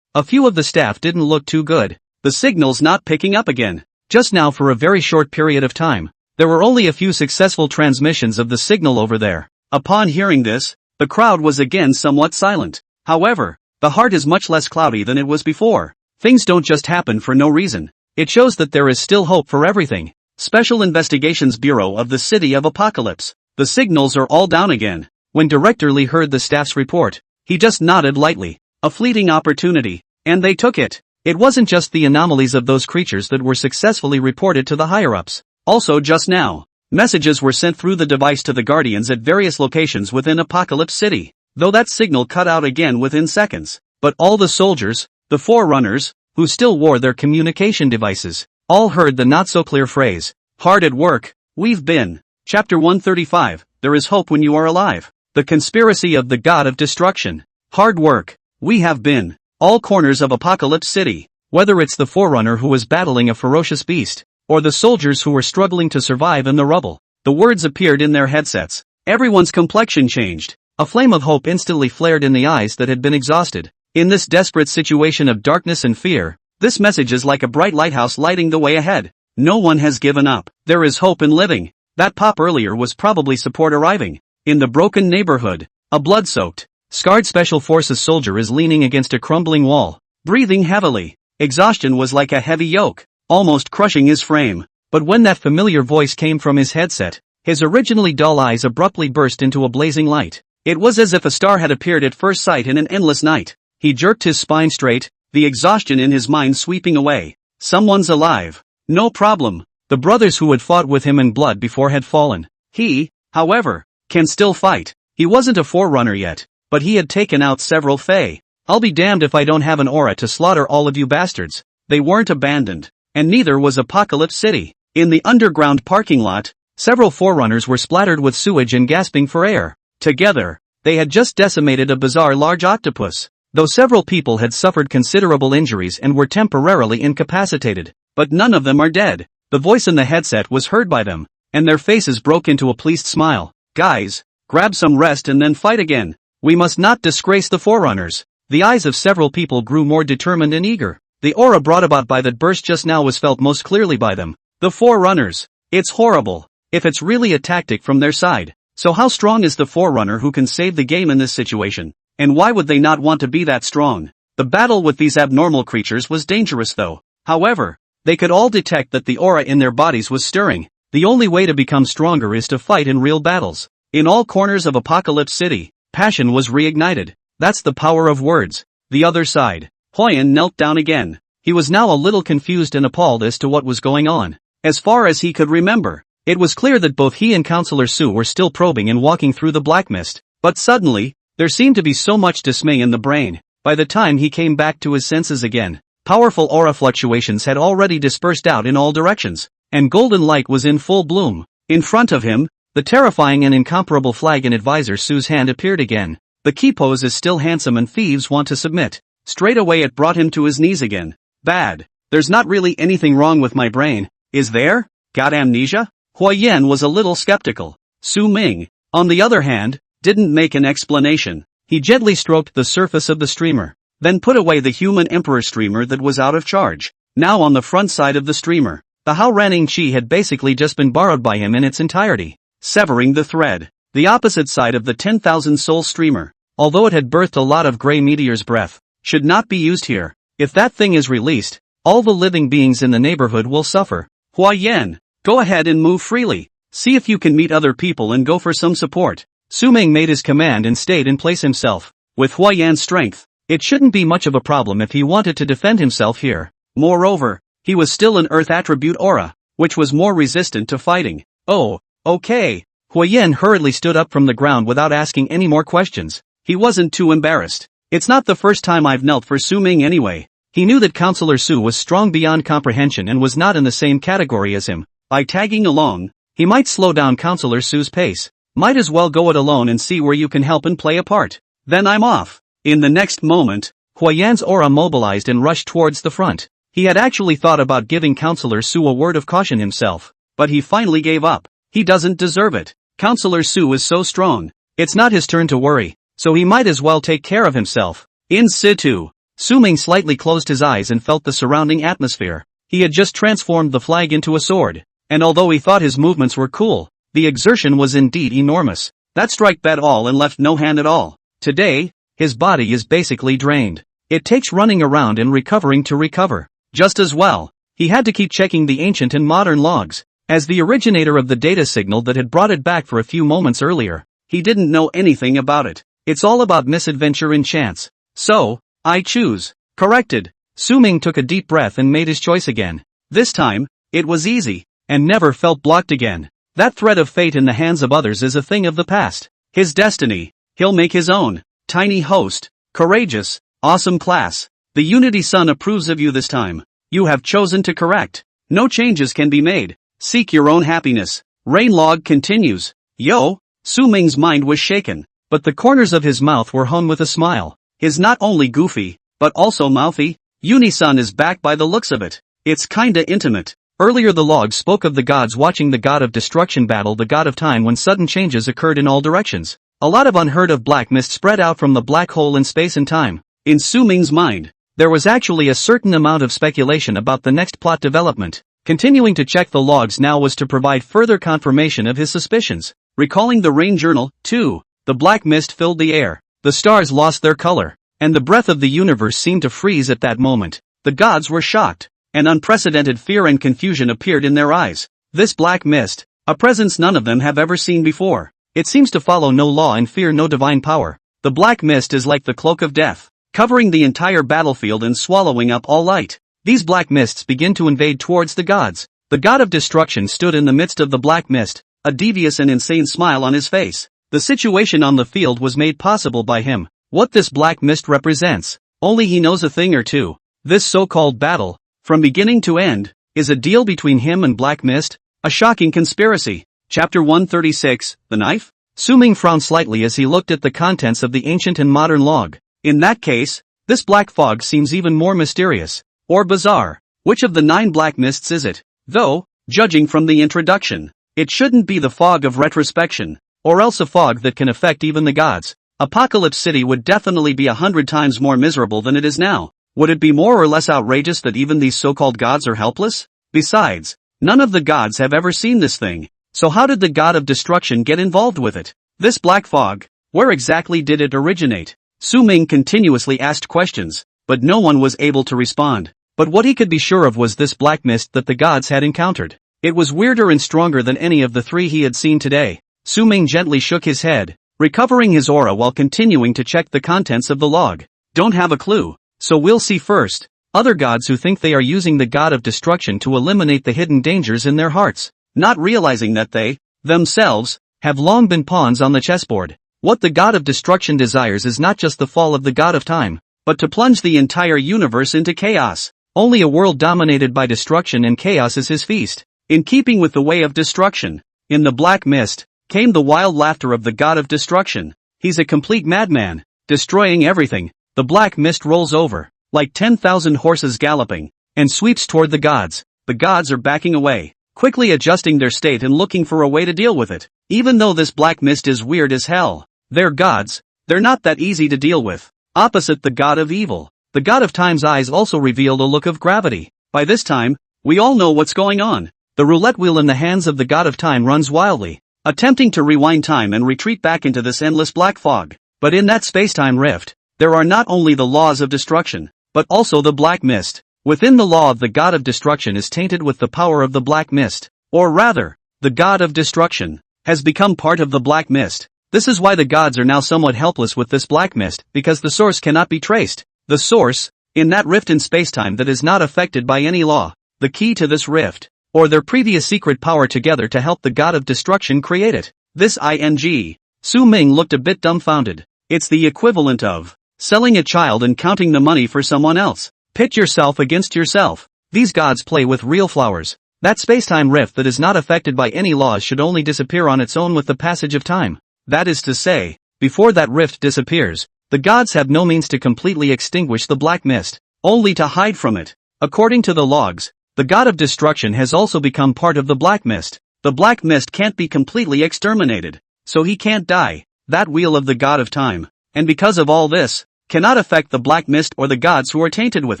A few of the staff didn't look too good. The signal's not picking up again. Just now for a very short period of time, there were only a few successful transmissions of the signal over there. Upon hearing this, the crowd was again somewhat silent. However, the heart is much less cloudy than it was before. Things don't just happen for no reason. It shows that there is still hope for everything. Special Investigations Bureau of the City of Apocalypse. The signals are all down again. When Director Lee heard the staff's report, he just nodded lightly. A fleeting opportunity. And they took it. It wasn't just the anomalies of those creatures that were successfully reported to the higher-ups. Also just now, messages were sent through the device to the Guardians at various locations within Apocalypse City. Though that signal cut out again within seconds. But all the soldiers, the Forerunners, who still wore their communication devices, all heard the not-so-clear phrase, hard at work, we've been. Chapter 135, There is Hope When You Are Alive. The Conspiracy of the God of Destruction. Hard work, we have been. All corners of Apocalypse City, whether it's the Forerunner who was battling a ferocious beast, or the soldiers who were struggling to survive in the rubble, the words appeared in their headsets. Everyone's complexion changed. A flame of hope instantly flared in the eyes that had been exhausted. In this desperate situation of darkness and fear, this message is like a bright lighthouse lighting the way ahead. No one has given up. There is hope in living. That pop earlier was probably support arriving. In the broken neighborhood, a blood-soaked, scarred Special Forces soldier is leaning against a crumbling wall, breathing heavily. Exhaustion was like a heavy yoke, almost crushing his frame. But when that familiar voice came from his headset, his originally dull eyes abruptly burst into a blazing light. It was as if a star had appeared at first sight in an endless night. He jerked his spine straight, the exhaustion in his mind sweeping away. Someone's alive. No problem. The brothers who had fought with him in blood before had fallen. He, however, can still fight. He wasn't a Forerunner yet, but he had taken out several Fae. I'll be damned if I don't have an aura to slaughter all of you bastards. They weren't abandoned. And neither was Apocalypse City. In the underground parking lot, several Forerunners were splattered with sewage and gasping for air. Together, they had just decimated a bizarre large octopus. Though several people had suffered considerable injuries and were temporarily incapacitated, but none of them are dead. The voice in the headset was heard by them, and their faces broke into a pleased smile. Guys, grab some rest and then fight again. We must not disgrace the Forerunners. The eyes of several people grew more determined and eager. The aura brought about by that burst just now was felt most clearly by them. The Forerunners. It's horrible. If it's really a tactic from their side. So how strong is the Forerunner who can save the game in this situation? And why would they not want to be that strong? The battle with these abnormal creatures was dangerous though. However, they could all detect that the aura in their bodies was stirring. The only way to become stronger is to fight in real battles. In all corners of Apocalypse City, passion was reignited. That's the power of words. The other side. Huyen knelt down again. He was now a little confused and appalled as to what was going on. As far as he could remember, it was clear that both he and Counselor Su were still probing and walking through the black mist. But suddenly, there seemed to be so much dismay in the brain. By the time he came back to his senses again, powerful aura fluctuations had already dispersed out in all directions, and golden light was in full bloom. In front of him, the terrifying and incomparable flag in Advisor Su's hand appeared again. The key pose is still handsome and thieves want to submit. Straight away it brought him to his knees again. Bad. There's not really anything wrong with my brain, is there? Got amnesia? Huyen was a little skeptical. Su Ming, on the other hand, didn't make an explanation. He gently stroked the surface of the streamer, then put away the human emperor streamer that was out of charge. Now on the front side of the streamer, the Hao Ranning Chi had basically just been borrowed by him in its entirety, severing the thread. The opposite side of the 10,000 soul streamer, although it had birthed a lot of gray meteor's breath, should not be used here. If that thing is released, all the living beings in the neighborhood will suffer. Hua Yan, go ahead and move freely. See if you can meet other people and go for some support. Su Ming made his command and stayed in place himself. With Hua Yan's strength, it shouldn't be much of a problem if he wanted to defend himself here. Moreover, he was still an earth attribute aura, which was more resistant to fighting. Oh, okay. Hua Yan hurriedly stood up from the ground without asking any more questions. He wasn't too embarrassed. It's not the first time I've knelt for Su Ming anyway. He knew that Counselor Su was strong beyond comprehension and was not in the same category as him. By tagging along, he might slow down Counselor Su's pace. Might as well go it alone and see where you can help and play a part. Then I'm off. In the next moment, Hua Yan's aura mobilized and rushed towards the front. He had actually thought about giving Counselor Su a word of caution himself, but he finally gave up. He doesn't deserve it. Counselor Su is so strong. It's not his turn to worry, so he might as well take care of himself. In situ, Su Ming slightly closed his eyes and felt the surrounding atmosphere. He had just transformed the flag into a sword, and although he thought his movements were cool, the exertion was indeed enormous. That strike bet all and left no hand at all. Today, his body is basically drained. It takes running around and recovering to recover. Just as well, he had to keep checking the ancient and modern logs. As the originator of the data signal that had brought it back for a few moments earlier, he didn't know anything about it. It's all about misadventure and chance. So, I choose. Corrected. Su Ming took a deep breath and made his choice again. This time, it was easy, and never felt blocked again. That thread of fate in the hands of others is a thing of the past. His destiny, he'll make his own. Tiny host, courageous, awesome class. The Unity Sun approves of you this time. You have chosen to correct. No changes can be made. Seek your own happiness. Rain log continues. Yo, Su Ming's mind was shaken, but the corners of his mouth were hung with a smile. His not only goofy, but also mouthy. Unisun is back by the looks of it. It's kinda intimate. Earlier the log spoke of the gods watching the god of destruction battle the god of time when sudden changes occurred in all directions. A lot of unheard of black mist spread out from the black hole in space and time. In Su Ming's mind, there was actually a certain amount of speculation about the next plot development. Continuing to check the logs now was to provide further confirmation of his suspicions. Recalling the rain journal, too, the black mist filled the air. The stars lost their color, and the breath of the universe seemed to freeze at that moment. The gods were shocked. An unprecedented fear and confusion appeared in their eyes. This black mist, a presence none of them have ever seen before. It seems to follow no law and fear no divine power. The black mist is like the cloak of death, covering the entire battlefield and swallowing up all light. These black mists begin to invade towards the gods. The god of destruction stood in the midst of the black mist, a devious and insane smile on his face. The situation on the field was made possible by him. What this black mist represents, only he knows a thing or two. This so-called battle, from beginning to end, is a deal between him and Black Mist, a shocking conspiracy. Chapter 136, The Knife? Su Ming frowned slightly as he looked at the contents of the ancient and modern log. In that case, this black fog seems even more mysterious, or bizarre. Which of the 9 black mists is it? Though, judging from the introduction, it shouldn't be the fog of retrospection, or else a fog that can affect even the gods. Apocalypse City would definitely be 100 times more miserable than it is now. Would it be more or less outrageous that even these so-called gods are helpless? Besides, none of the gods have ever seen this thing, so how did the god of destruction get involved with it? This black fog, where exactly did it originate? Su Ming continuously asked questions, but no one was able to respond. But what he could be sure of was this black mist that the gods had encountered. It was weirder and stronger than any of the 3 he had seen today. Su Ming gently shook his head, recovering his aura while continuing to check the contents of the log. Don't have a clue. So we'll see first. Other gods who think they are using the god of destruction to eliminate the hidden dangers in their hearts, not realizing that they, themselves, have long been pawns on the chessboard. What the god of destruction desires is not just the fall of the god of time, but to plunge the entire universe into chaos. Only a world dominated by destruction and chaos is his feast. In keeping with the way of destruction, in the black mist, came the wild laughter of the god of destruction. He's a complete madman, destroying everything. The black mist rolls over, like 10,000 horses galloping, and sweeps toward the gods. The gods are backing away, quickly adjusting their state and looking for a way to deal with it. Even though this black mist is weird as hell, they're gods, they're not that easy to deal with. Opposite the god of evil, the god of time's eyes also revealed a look of gravity. By this time, we all know what's going on. The roulette wheel in the hands of the god of time runs wildly, attempting to rewind time and retreat back into this endless black fog. But in that space-time rift, there are not only the laws of destruction, but also the black mist. Within the law of the god of destruction is tainted with the power of the black mist. Or rather, the god of destruction has become part of the black mist. This is why the gods are now somewhat helpless with this black mist, because the source cannot be traced. The source, in that rift in spacetime that is not affected by any law. The key to this rift, or their previous secret power together to help the god of destruction create it. This ing. Su Ming looked a bit dumbfounded. It's the equivalent of selling a child and counting the money for someone else. Pit yourself against yourself. These gods play with real flowers. That spacetime rift that is not affected by any laws should only disappear on its own with the passage of time. That is to say, before that rift disappears, the gods have no means to completely extinguish the black mist, only to hide from it. According to the logs, the god of destruction has also become part of the black mist. The black mist can't be completely exterminated, so he can't die. That wheel of the god of time, and because of all this, cannot affect the black mist or the gods who are tainted with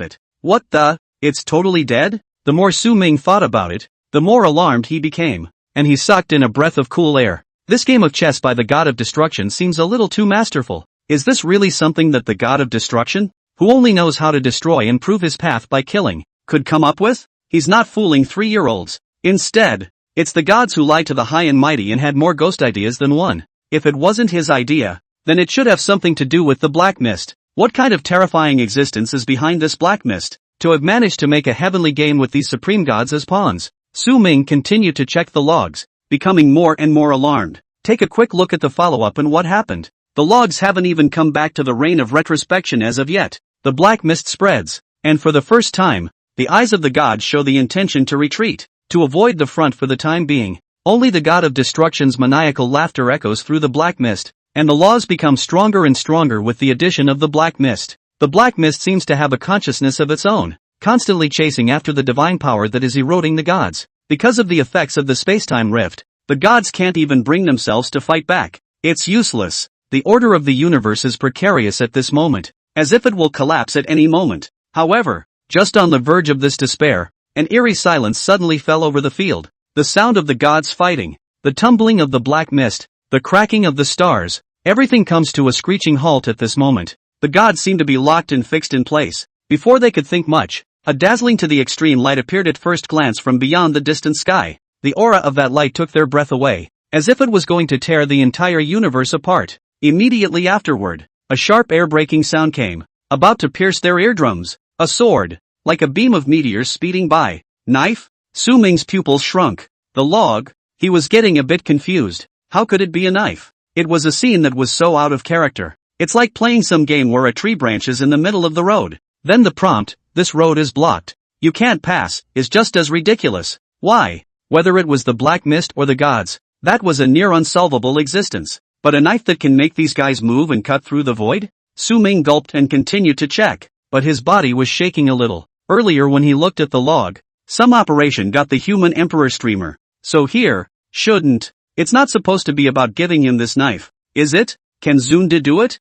it. What the? It's totally dead? The more Su Ming thought about it, the more alarmed he became, and he sucked in a breath of cool air. This game of chess by the god of destruction seems a little too masterful. Is this really something that the god of destruction, who only knows how to destroy and prove his path by killing, could come up with? He's not fooling 3-year-olds. Instead, it's the gods who lie to the high and mighty and had more ghost ideas than one. If it wasn't his idea, then it should have something to do with the black mist. What kind of terrifying existence is behind this black mist? To have managed to make a heavenly game with these supreme gods as pawns. Su Ming continued to check the logs, becoming more and more alarmed. Take a quick look at the follow-up and what happened. The logs haven't even come back to the reign of retrospection as of yet. The black mist spreads, and for the first time, the eyes of the gods show the intention to retreat, to avoid the front for the time being. Only the god of destruction's maniacal laughter echoes through the black mist, and the laws become stronger and stronger with the addition of the black mist. The black mist seems to have a consciousness of its own, constantly chasing after the divine power that is eroding the gods. Because of the effects of the spacetime rift, the gods can't even bring themselves to fight back. It's useless. The order of the universe is precarious at this moment, as if it will collapse at any moment. However, just on the verge of this despair, an eerie silence suddenly fell over the field. The sound of the gods fighting, the tumbling of the black mist, the cracking of the stars, everything comes to a screeching halt at this moment. The gods seem to be locked and fixed in place. Before they could think much, a dazzling to the extreme light appeared at first glance from beyond the distant sky. The aura of that light took their breath away, as if it was going to tear the entire universe apart. Immediately afterward, a sharp air-breaking sound came, about to pierce their eardrums. A sword, like a beam of meteors speeding by. Knife? Su Ming's pupils shrunk. The log? He was getting a bit confused. How could it be a knife? It was a scene that was so out of character. It's like playing some game where a tree branches in the middle of the road. Then the prompt, "This road is blocked. You can't pass," is just as ridiculous. Why? Whether it was the black mist or the gods, that was a near unsolvable existence. But a knife that can make these guys move and cut through the void? Su Ming gulped and continued to check, but his body was shaking a little. Earlier when he looked at the log, some operation got the human emperor streamer. So here, shouldn't. It's not supposed to be about giving him this knife, is it? Can Zunde do it?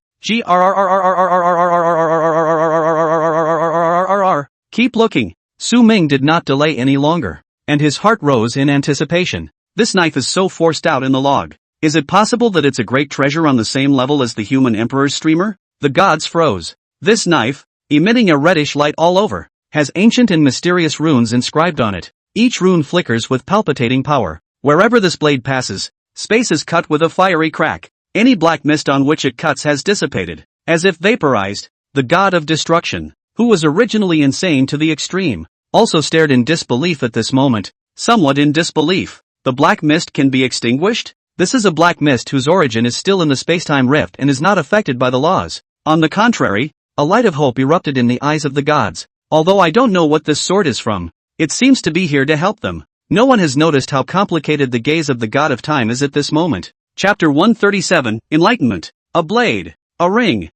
Keep looking. Su Ming did not delay any longer, and his heart rose in anticipation. This knife is so forced out in the log. Is it possible that it's a great treasure on the same level as the human emperor's streamer? The gods froze. This knife, emitting a reddish light all over, has ancient and mysterious runes inscribed on it. Each rune flickers with palpitating power. Wherever this blade passes, space is cut with a fiery crack. Any black mist on which it cuts has dissipated, as if vaporized. The god of destruction, who was originally insane to the extreme, also stared in disbelief at this moment. Somewhat in disbelief. The black mist can be extinguished? This is a black mist whose origin is still in the spacetime rift and is not affected by the laws. On the contrary, a light of hope erupted in the eyes of the gods. Although I don't know what this sword is from, it seems to be here to help them. No one has noticed how complicated the gaze of the god of time is at this moment. Chapter 137, Enlightenment. A blade. A ring.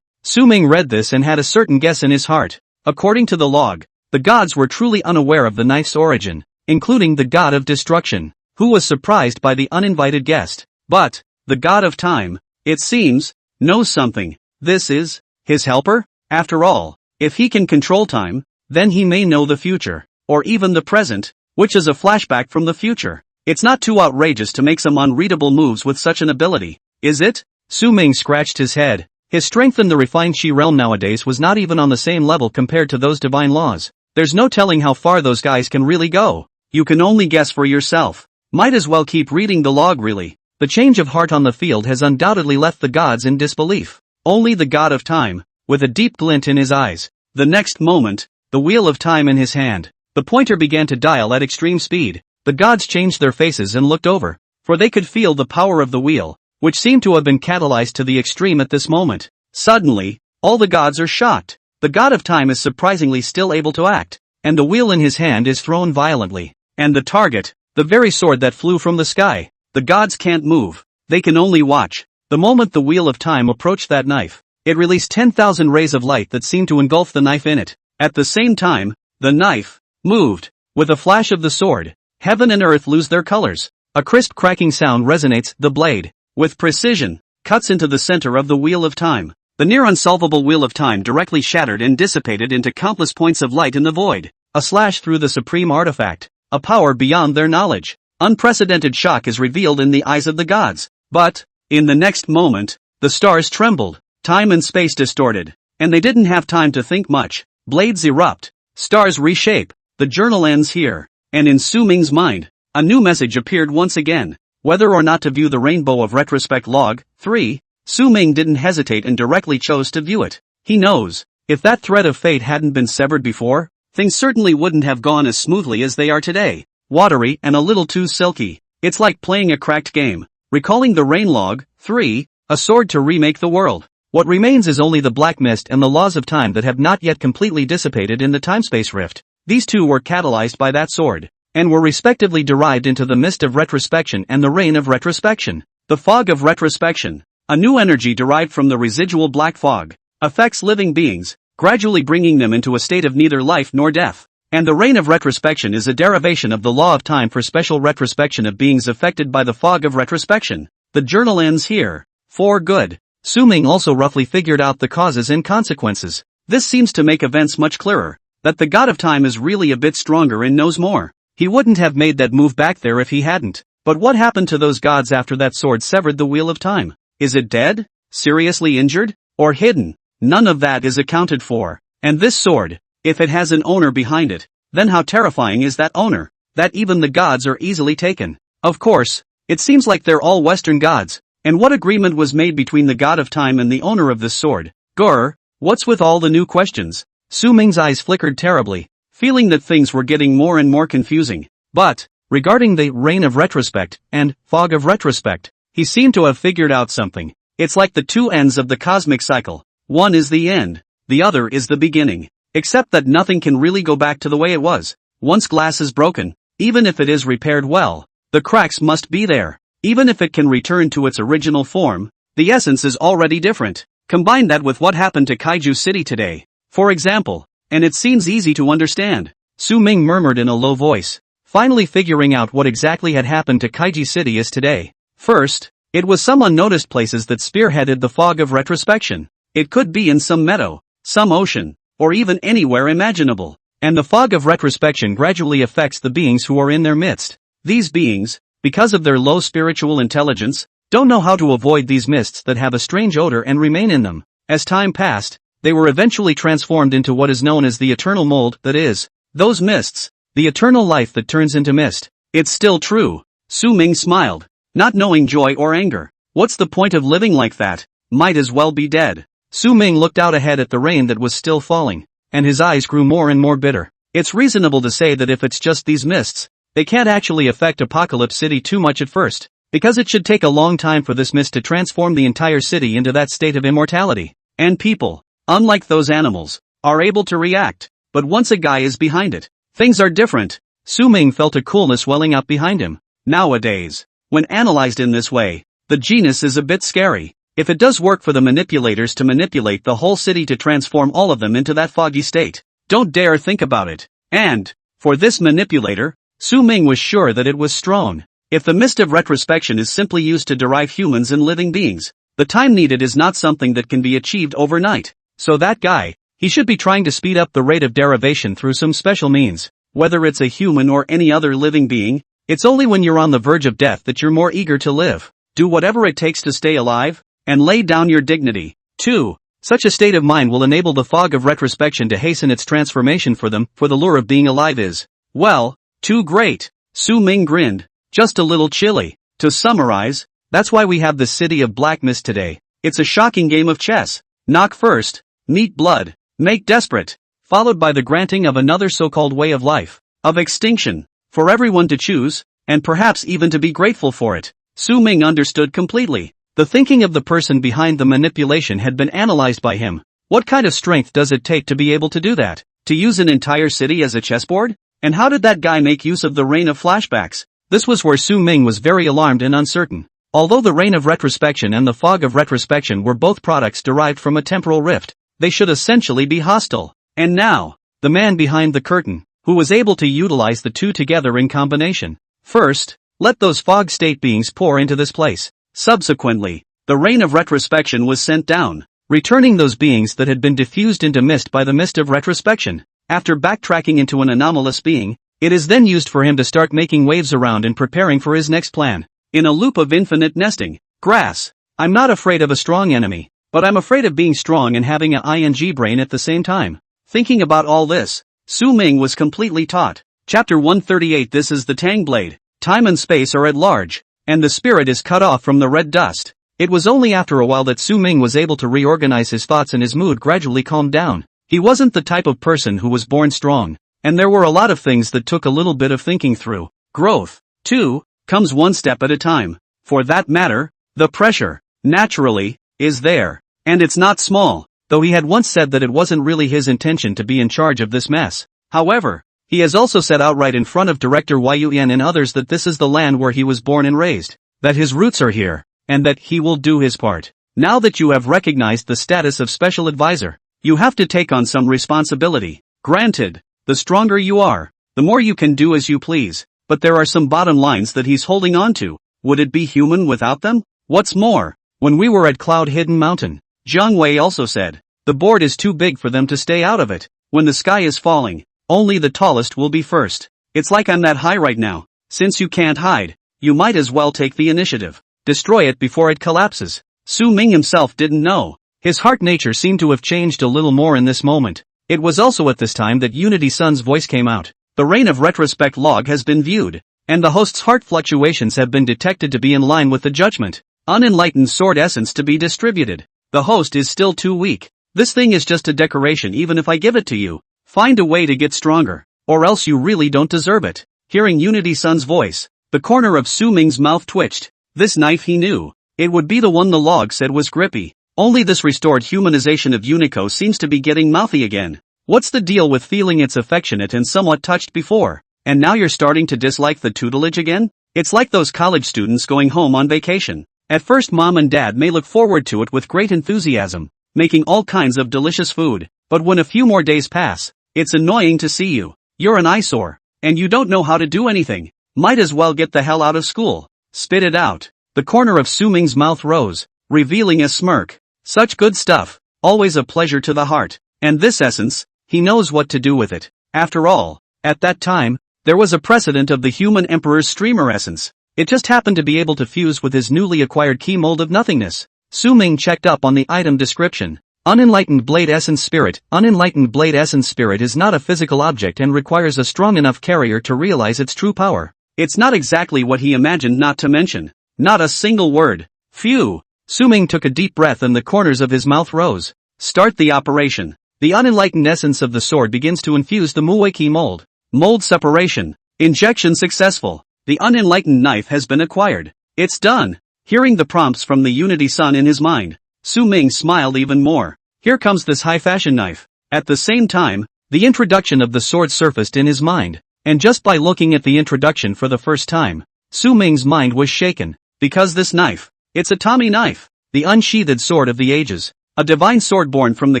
Su Ming read this and had a certain guess in his heart. According to the log, the gods were truly unaware of the knife's origin, including the god of destruction, who was surprised by the uninvited guest. But, the god of time, it seems, knows something. This is his helper? After all, if he can control time, then he may know the future, or even the present, which is a flashback from the future. It's not too outrageous to make some unreadable moves with such an ability, is it? Su Ming scratched his head. His strength in the refined Shi realm nowadays was not even on the same level compared to those divine laws. There's no telling how far those guys can really go. You can only guess for yourself. Might as well keep reading the log really. The change of heart on the field has undoubtedly left the gods in disbelief. Only the god of time, with a deep glint in his eyes. The next moment, the wheel of time in his hand. The pointer began to dial at extreme speed. The gods changed their faces and looked over, for they could feel the power of the wheel, which seemed to have been catalyzed to the extreme at this moment. Suddenly, all the gods are shocked. The god of time is surprisingly still able to act, and the wheel in his hand is thrown violently. And the target, the very sword that flew from the sky. The gods can't move. They can only watch. The moment the wheel of time approached that knife, it released 10,000 rays of light that seemed to engulf the knife in it. At the same time, the knife moved. With a flash of the sword, heaven and earth lose their colors. A crisp cracking sound resonates. The blade, with precision, cuts into the center of the wheel of time. The near unsolvable wheel of time directly shattered and dissipated into countless points of light in the void. A slash through the supreme artifact, a power beyond their knowledge. Unprecedented shock is revealed in the eyes of the gods. But, in the next moment, the stars trembled, time and space distorted, and they didn't have time to think much. Blades erupt, stars reshape, the journal ends here, and in Su Ming's mind, a new message appeared once again. Whether or not to view the rainbow of retrospect log 3, Su Ming didn't hesitate and directly chose to view it. He knows, if that thread of fate hadn't been severed before, things certainly wouldn't have gone as smoothly as they are today. Watery and a little too silky. It's like playing a cracked game. Recalling the rain log 3, a sword to remake the world. What remains is only the black mist and the laws of time that have not yet completely dissipated in the time-space rift. These two were catalyzed by that sword, and were respectively derived into the mist of retrospection and the rain of retrospection. The fog of retrospection, a new energy derived from the residual black fog, affects living beings, gradually bringing them into a state of neither life nor death. And the rain of retrospection is a derivation of the law of time for special retrospection of beings affected by the fog of retrospection. The journal ends here. For good. Su Ming also roughly figured out the causes and consequences. This seems to make events much clearer. That the god of time is really a bit stronger and knows more. He wouldn't have made that move back there if he hadn't. But what happened to those gods after that sword severed the wheel of time? Is it dead? Seriously injured? Or hidden? None of that is accounted for. And this sword, if it has an owner behind it, then how terrifying is that owner, that even the gods are easily taken. Of course, it seems like they're all Western gods. And what agreement was made between the god of time and the owner of this sword? Grr, what's with all the new questions? Su Ming's eyes flickered terribly, feeling that things were getting more and more confusing. But, regarding the rain of retrospect and fog of retrospect, he seemed to have figured out something. It's like the two ends of the cosmic cycle. One is the end, the other is the beginning. Except that nothing can really go back to the way it was. Once glass is broken, even if it is repaired well, the cracks must be there. Even if it can return to its original form, the essence is already different. Combine that with what happened to Kaiju City today, for example, and it seems easy to understand. Su Ming murmured in a low voice, finally figuring out what exactly had happened to Kaiju City is today. First, it was some unnoticed places that spearheaded the fog of retrospection. It could be in some meadow, some ocean, or even anywhere imaginable. And the fog of retrospection gradually affects the beings who are in their midst. These beings, because of their low spiritual intelligence, don't know how to avoid these mists that have a strange odor and remain in them. As time passed, they were eventually transformed into what is known as the eternal mold, that is, those mists, the eternal life that turns into mist. It's still true. Su Ming smiled, not knowing joy or anger. What's the point of living like that? Might as well be dead. Su Ming looked out ahead at the rain that was still falling, and his eyes grew more and more bitter. It's reasonable to say that if it's just these mists, they can't actually affect Apocalypse City too much at first, because it should take a long time for this mist to transform the entire city into that state of immortality. And people, unlike those animals, are able to react. But once a guy is behind it, things are different. Su Ming felt a coolness welling up behind him. Nowadays, when analyzed in this way, the genus is a bit scary. If it does work for the manipulators to manipulate the whole city to transform all of them into that foggy state, don't dare think about it. And, for this manipulator, Su Ming was sure that it was strong. If the mist of retrospection is simply used to derive humans and living beings, The time needed is not something that can be achieved overnight. So that guy, he should be trying to speed up the rate of derivation through some special means. Whether it's a human or any other living being, it's only when you're on the verge of death that you're more eager to live. Do whatever it takes to stay alive, and lay down your dignity. 2. Such a state of mind will enable the fog of retrospection to hasten its transformation for them, for the lure of being alive is, well, too great. Su Ming grinned, just a little chilly. To summarize, that's why we have the city of black mist today. It's a shocking game of chess. Knock first, meet blood, make desperate, followed by the granting of another so-called way of life, of extinction, for everyone to choose, and perhaps even to be grateful for it. Su Ming understood completely. The thinking of the person behind the manipulation had been analyzed by him. What kind of strength does it take to be able to do that? To use an entire city as a chessboard? And how did that guy make use of the rain of flashbacks? This was where Su Ming was very alarmed and uncertain. Although the rain of retrospection and the fog of retrospection were both products derived from a temporal rift, they should essentially be hostile. And now, the man behind the curtain, who was able to utilize the two together in combination. First, let those fog state beings pour into this place. Subsequently, the rain of retrospection was sent down, returning those beings that had been diffused into mist by the mist of retrospection. After backtracking into an anomalous being, it is then used for him to start making waves around and preparing for his next plan. In a loop of infinite nesting. Grass. I'm not afraid of a strong enemy, but I'm afraid of being strong and having a ing brain at the same time. Thinking about all this, Su Ming was completely taut. Chapter 138. This is the Tang Blade. Time and space are at large, and the spirit is cut off from the red dust. It was only after a while that Su Ming was able to reorganize his thoughts and his mood gradually calmed down. He wasn't the type of person who was born strong, and there were a lot of things that took a little bit of thinking through. Growth, too, comes one step at a time. For that matter, the pressure, naturally, is there. And it's not small, though he had once said that it wasn't really his intention to be in charge of this mess. However, he has also said outright in front of director Yuan and others that this is the land where he was born and raised, that his roots are here, and that he will do his part. Now that you have recognized the status of special advisor, you have to take on some responsibility. Granted, the stronger you are, the more you can do as you please, but there are some bottom lines that he's holding on to. Would it be human without them? What's more, when we were at Cloud Hidden Mountain, Jiang Wei also said, the board is too big for them to stay out of it. When the sky is falling, only the tallest will be first. It's like I'm that high right now. Since you can't hide, you might as well take the initiative. Destroy it before it collapses. Su Ming himself didn't know. His heart nature seemed to have changed a little more in this moment. It was also at this time that Unity Sun's voice came out. The rain of retrospect log has been viewed, and the host's heart fluctuations have been detected to be in line with the judgment. Unenlightened sword essence to be distributed. The host is still too weak. This thing is just a decoration even if I give it to you. Find a way to get stronger, or else you really don't deserve it. Hearing Unity Sun's voice, the corner of Su Ming's mouth twitched. This knife he knew. It would be the one the log said was grippy. Only this restored humanization of Unico seems to be getting mouthy again. What's the deal with feeling it's affectionate and somewhat touched before, and now you're starting to dislike the tutelage again? It's like those college students going home on vacation. At first mom and dad may look forward to it with great enthusiasm, making all kinds of delicious food, but when a few more days pass, it's annoying to see you. You're an eyesore, and you don't know how to do anything. Might as well get the hell out of school. Spit it out. The corner of Su Ming's mouth rose, revealing a smirk. Such good stuff, always a pleasure to the heart. And this essence, he knows what to do with it. After all, at that time, there was a precedent of the human emperor's streamer essence. It just happened to be able to fuse with his newly acquired key mold of nothingness. Su Ming checked up on the item description. Unenlightened Blade Essence Spirit. Unenlightened Blade Essence Spirit is not a physical object and requires a strong enough carrier to realize its true power. It's not exactly what he imagined, not to mention. Not a single word. Phew. Su Ming took a deep breath and the corners of his mouth rose. Start the operation. The unenlightened essence of the sword begins to infuse the Muwei key mold. Mold separation. Injection successful. The unenlightened knife has been acquired. It's done. Hearing the prompts from the Unity Sun in his mind, Su Ming smiled even more. Here comes this high-fashion knife. At the same time, the introduction of the sword surfaced in his mind, and just by looking at the introduction for the first time, Su Ming's mind was shaken. Because this knife, it's a Tommy knife, the unsheathed sword of the ages, a divine sword born from the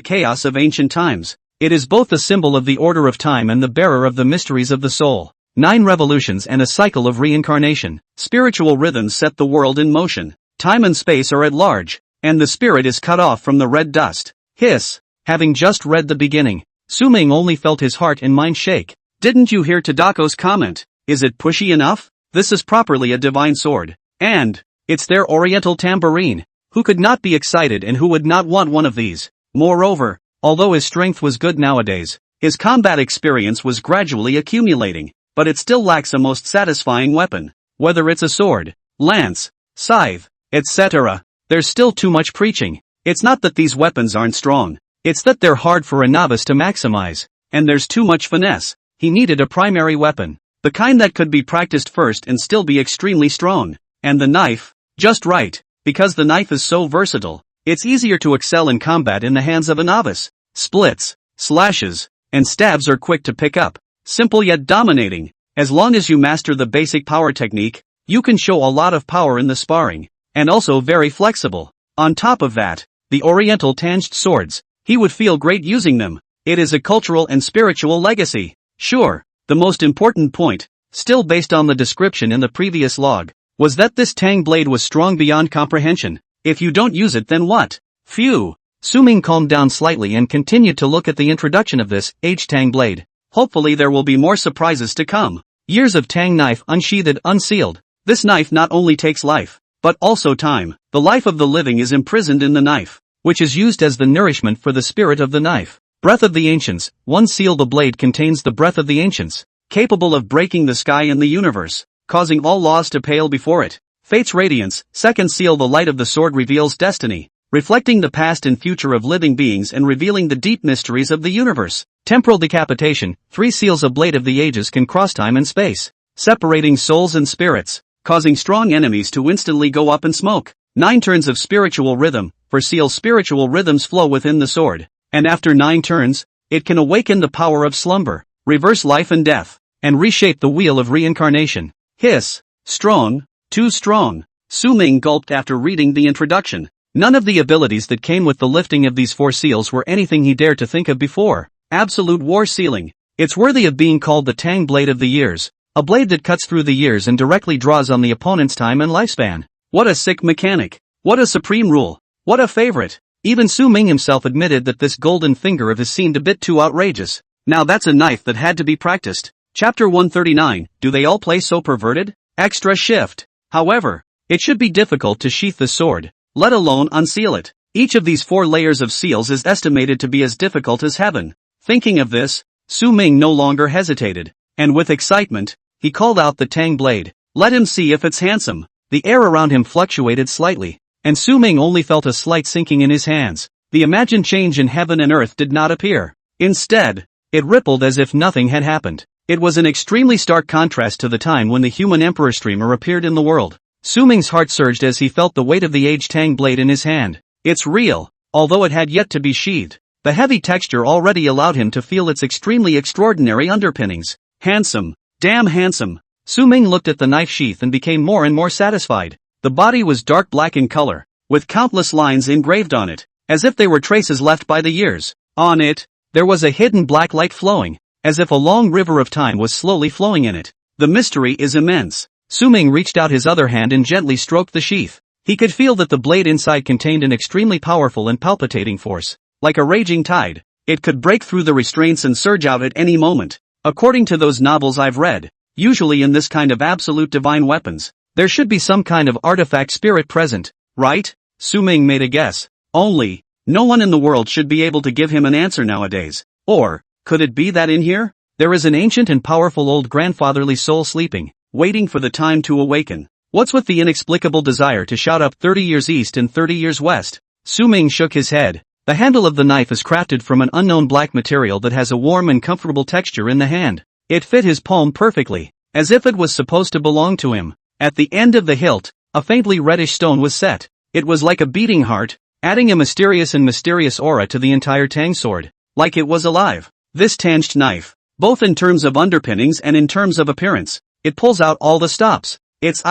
chaos of ancient times. It is both the symbol of the order of time and the bearer of the mysteries of the soul. 9 revolutions and a cycle of reincarnation. Spiritual rhythms set the world in motion. Time and space are at large, and the spirit is cut off from the red dust. Hiss. Having just read the beginning, Su-ming only felt his heart and mind shake. Didn't you hear Tadako's comment? Is it pushy enough? This is properly a divine sword. And it's their oriental tambourine. Who could not be excited and who would not want one of these? Moreover, although his strength was good nowadays, his combat experience was gradually accumulating, but it still lacks a most satisfying weapon. Whether it's a sword, lance, scythe, etc., there's still too much preaching. It's not that these weapons aren't strong, it's that they're hard for a novice to maximize, and there's too much finesse. He needed a primary weapon, the kind that could be practiced first and still be extremely strong. And the knife, just right, because the knife is so versatile, it's easier to excel in combat in the hands of a novice. Splits, slashes, and stabs are quick to pick up, simple yet dominating. As long as you master the basic power technique, you can show a lot of power in the sparring, and also very flexible. On top of that, the oriental tanged swords, he would feel great using them. It is a cultural and spiritual legacy. Sure, the most important point, still based on the description in the previous log, was that this tang blade was strong beyond comprehension. If you don't use it, then what? Phew. Su-ming calmed down slightly and continued to look at the introduction of this tang blade. Hopefully there will be more surprises to come. Years of tang knife unsheathed, unsealed. This knife not only takes life, but also time. The life of the living is imprisoned in the knife, which is used as the nourishment for the spirit of the knife. Breath of the Ancients. One seal. The blade contains the breath of the Ancients, capable of breaking the sky and the universe, causing all laws to pale before it. Fate's radiance. Second seal. The light of the sword reveals destiny, reflecting the past and future of living beings and revealing the deep mysteries of the universe. Temporal decapitation. 3 seals. A blade of the ages can cross time and space, separating souls and spirits, causing strong enemies to instantly go up in smoke. 9 turns of spiritual rhythm. For seals, spiritual rhythms flow within the sword, and after 9 turns, it can awaken the power of slumber, reverse life and death, and reshape the wheel of reincarnation. Hiss. Strong. Too strong. Su-ming gulped after reading the introduction. None of the abilities that came with the lifting of these 4 seals were anything he dared to think of before. Absolute war sealing. It's worthy of being called the Tang Blade of the Years, a blade that cuts through the years and directly draws on the opponent's time and lifespan. What a sick mechanic. What a supreme rule. What a favorite. Even Su-ming himself admitted that this golden finger of his seemed a bit too outrageous. Now that's a knife that had to be practiced. Chapter 139, Do They All Play So Perverted? Extra shift. However, it should be difficult to sheath the sword, let alone unseal it. Each of these 4 layers of seals is estimated to be as difficult as heaven. Thinking of this, Su-ming no longer hesitated, and with excitement, he called out the Tang Blade. Let him see if it's handsome. The air around him fluctuated slightly, and Su-ming only felt a slight sinking in his hands. The imagined change in heaven and earth did not appear. Instead, it rippled as if nothing had happened. It was an extremely stark contrast to the time when the human emperor streamer appeared in the world. Su-ming's heart surged as he felt the weight of the aged Tang blade in his hand. It's real, although it had yet to be sheathed. The heavy texture already allowed him to feel its extremely extraordinary underpinnings. Handsome. Damn handsome. Su-ming looked at the knife sheath and became more and more satisfied. The body was dark black in color, with countless lines engraved on it, as if they were traces left by the years. On it, there was a hidden black light flowing, as if a long river of time was slowly flowing in it. The mystery is immense. Su-ming reached out his other hand and gently stroked the sheath. He could feel that the blade inside contained an extremely powerful and palpitating force. Like a raging tide, it could break through the restraints and surge out at any moment. According to those novels I've read, usually in this kind of absolute divine weapons, there should be some kind of artifact spirit present, right? Su-ming made a guess. Only, no one in the world should be able to give him an answer nowadays. Or, could it be that in here, there is an ancient and powerful old grandfatherly soul sleeping, waiting for the time to awaken? What's with the inexplicable desire to shout up 30 years east and 30 years west? Su-ming shook his head. The handle of the knife is crafted from an unknown black material that has a warm and comfortable texture in the hand. It fit his palm perfectly, as if it was supposed to belong to him. At the end of the hilt, a faintly reddish stone was set. It was like a beating heart, adding a mysterious aura to the entire Tang sword, like it was alive. This tanged knife, both in terms of underpinnings and in terms of appearance, it pulls out all the stops. It's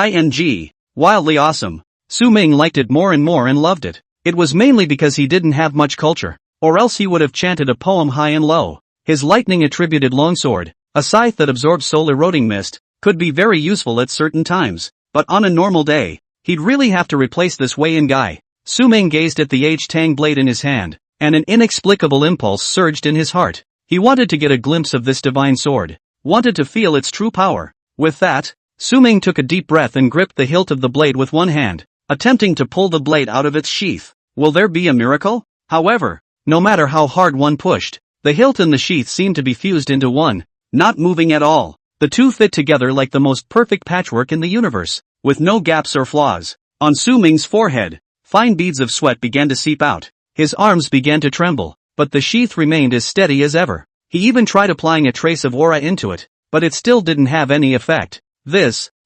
wildly awesome. Su-ming liked it more and more and loved it. It was mainly because he didn't have much culture, or else he would have chanted a poem high and low. His lightning-attributed longsword, a scythe that absorbs soul-eroding mist, could be very useful at certain times, but on a normal day, he'd really have to replace this Wei-in guy. Su-ming gazed at the Tang blade in his hand, and an inexplicable impulse surged in his heart. He wanted to get a glimpse of this divine sword, wanted to feel its true power. With that, Su-ming took a deep breath and gripped the hilt of the blade with one hand, attempting to pull the blade out of its sheath. Will there be a miracle? However, no matter how hard one pushed, the hilt and the sheath seemed to be fused into one, not moving at all. The two fit together like the most perfect patchwork in the universe, with no gaps or flaws. On Su-ming's forehead, fine beads of sweat began to seep out. His arms began to tremble, but the sheath remained as steady as ever. He even tried applying a trace of aura into it, but it still didn't have any effect.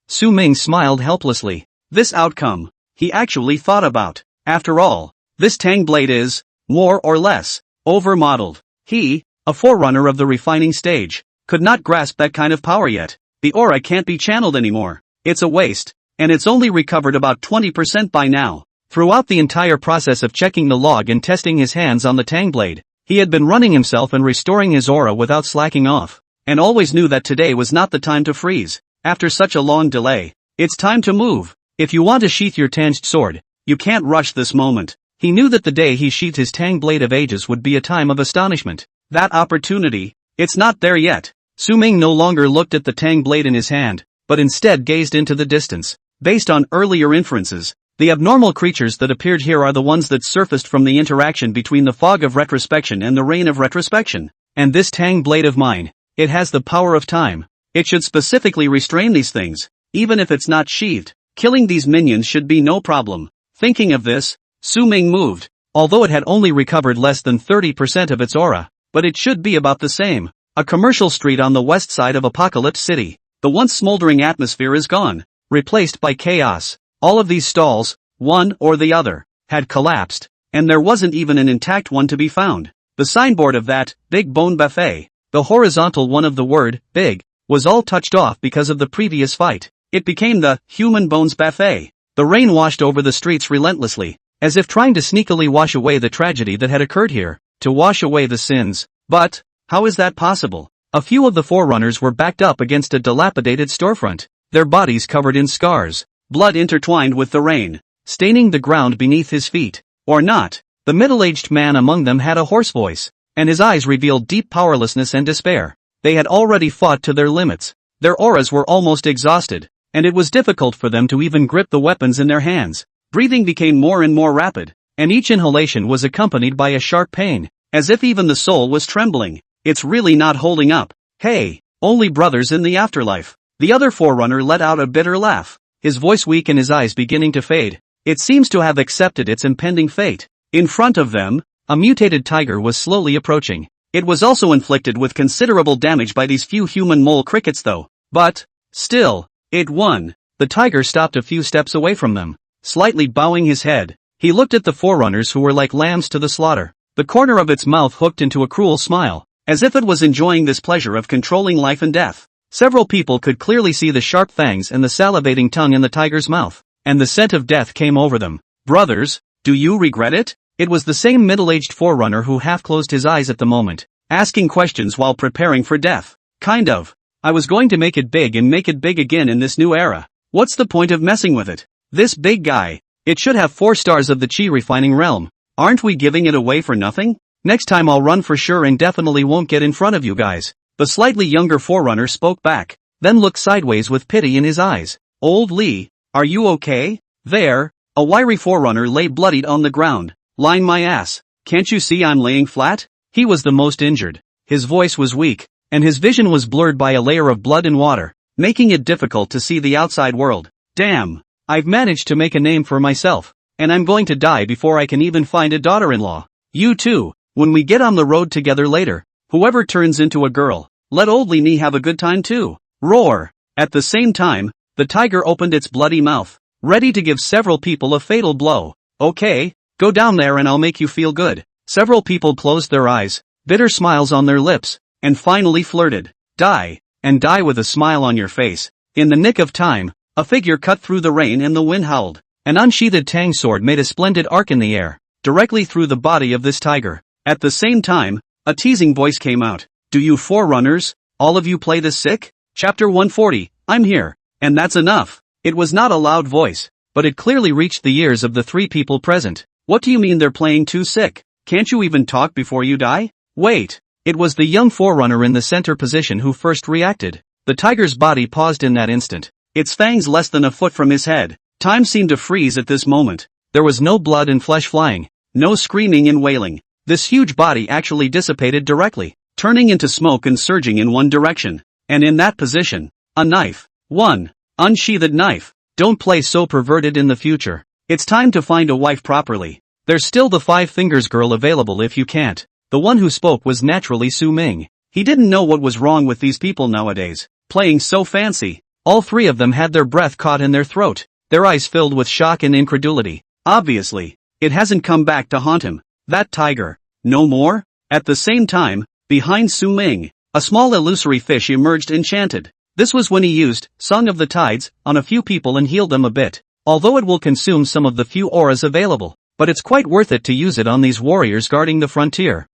Su-ming smiled helplessly. This outcome, he actually thought about. After all, this Tang blade is, more or less, over-modeled. He, a forerunner of the refining stage, could not grasp that kind of power yet. The aura can't be channeled anymore. It's a waste, and it's only recovered about 20% by now. Throughout the entire process of checking the log and testing his hands on the Tang blade, he had been running himself and restoring his aura without slacking off, and always knew that today was not the time to freeze. After such a long delay, it's time to move. If you want to sheath your tanged sword, you can't rush this moment. He knew that the day he sheathed his Tang blade of ages would be a time of astonishment. That opportunity, it's not there yet. Su-ming no longer looked at the Tang blade in his hand, but instead gazed into the distance. Based on earlier inferences, the abnormal creatures that appeared here are the ones that surfaced from the interaction between the fog of retrospection and the rain of retrospection. And this Tang blade of mine, it has the power of time. It should specifically restrain these things, even if it's not sheathed. Killing these minions should be no problem. Thinking of this, Su-ming moved, although it had only recovered less than 30% of its aura, but it should be about the same. A commercial street on the west side of Apocalypse City. The once smoldering atmosphere is gone, replaced by chaos. All of these stalls, one or the other, had collapsed, and there wasn't even an intact one to be found. The signboard of that big bone buffet, the horizontal one of the word big, was all touched off because of the previous fight. It became the human bones buffet. The rain washed over the streets relentlessly, as if trying to sneakily wash away the tragedy that had occurred here, to wash away the sins. But how is that possible? A few of the forerunners were backed up against a dilapidated storefront, their bodies covered in scars, blood intertwined with the rain, staining the ground beneath his feet. Or not. The middle-aged man among them had a hoarse voice, and his eyes revealed deep powerlessness and despair. They had already fought to their limits. Their auras were almost exhausted, and it was difficult for them to even grip the weapons in their hands. Breathing became more and more rapid, and each inhalation was accompanied by a sharp pain, as if even the soul was trembling. It's really not holding up. Hey, only brothers in the afterlife. The other forerunner let out a bitter laugh, his voice weak and his eyes beginning to fade. It seems to have accepted its impending fate. In front of them, a mutated tiger was slowly approaching. It was also inflicted with considerable damage by these few human mole crickets though. But, still, it won. The tiger stopped a few steps away from them, slightly bowing his head. He looked at the forerunners who were like lambs to the slaughter, the corner of its mouth hooked into a cruel smile, as if it was enjoying this pleasure of controlling life and death. Several people could clearly see the sharp fangs and the salivating tongue in the tiger's mouth, and the scent of death came over them. Brothers, do you regret it? It was the same middle-aged forerunner who half closed his eyes at the moment, asking questions while preparing for death. Kind of. I was going to make it big and make it big again in this new era. What's the point of messing with it? This big guy, it should have 4 stars of the chi refining realm. Aren't we giving it away for nothing? Next time I'll run for sure and definitely won't get in front of you guys. The slightly younger forerunner spoke back, then looked sideways with pity in his eyes. Old Lee, are you okay? There, a wiry forerunner lay bloodied on the ground. Line my ass. Can't you see I'm laying flat? He was the most injured. His voice was weak, and his vision was blurred by a layer of blood and water, making it difficult to see the outside world. Damn, I've managed to make a name for myself, and I'm going to die before I can even find a daughter-in-law. You too, when we get on the road together later, whoever turns into a girl, let old Lee have a good time too. Roar. At the same time, the tiger opened its bloody mouth, ready to give several people a fatal blow. Okay, go down there and I'll make you feel good. Several people closed their eyes, bitter smiles on their lips, and finally flirted. Die, and die with a smile on your face. In the nick of time, a figure cut through the rain and the wind howled. An unsheathed Tang sword made a splendid arc in the air, directly through the body of this tiger. At the same time, a teasing voice came out. Do you forerunners, all of you play this sick? Chapter 140, I'm here, and that's enough. It was not a loud voice, but it clearly reached the ears of the three people present. What do you mean they're playing too sick? Can't you even talk before you die? Wait. It was the young forerunner in the center position who first reacted. The tiger's body paused in that instant. Its fangs less than a foot from his head. Time seemed to freeze at this moment. There was no blood and flesh flying. No screaming and wailing. This huge body actually dissipated directly, turning into smoke and surging in one direction. And in that position, a knife. One unsheathed knife. Don't play so perverted in the future. It's time to find a wife properly. There's still the 5 fingers girl available if you can't. The one who spoke was naturally Su Ming. He didn't know what was wrong with these people nowadays, playing so fancy. All three of them had their breath caught in their throat, their eyes filled with shock and incredulity. Obviously, it hasn't come back to haunt him. That tiger. No more? At the same time, behind Su Ming, a small illusory fish emerged enchanted. This was when he used Song of the Tides on a few people and healed them a bit. Although it will consume some of the few auras available, but it's quite worth it to use it on these warriors guarding the frontier.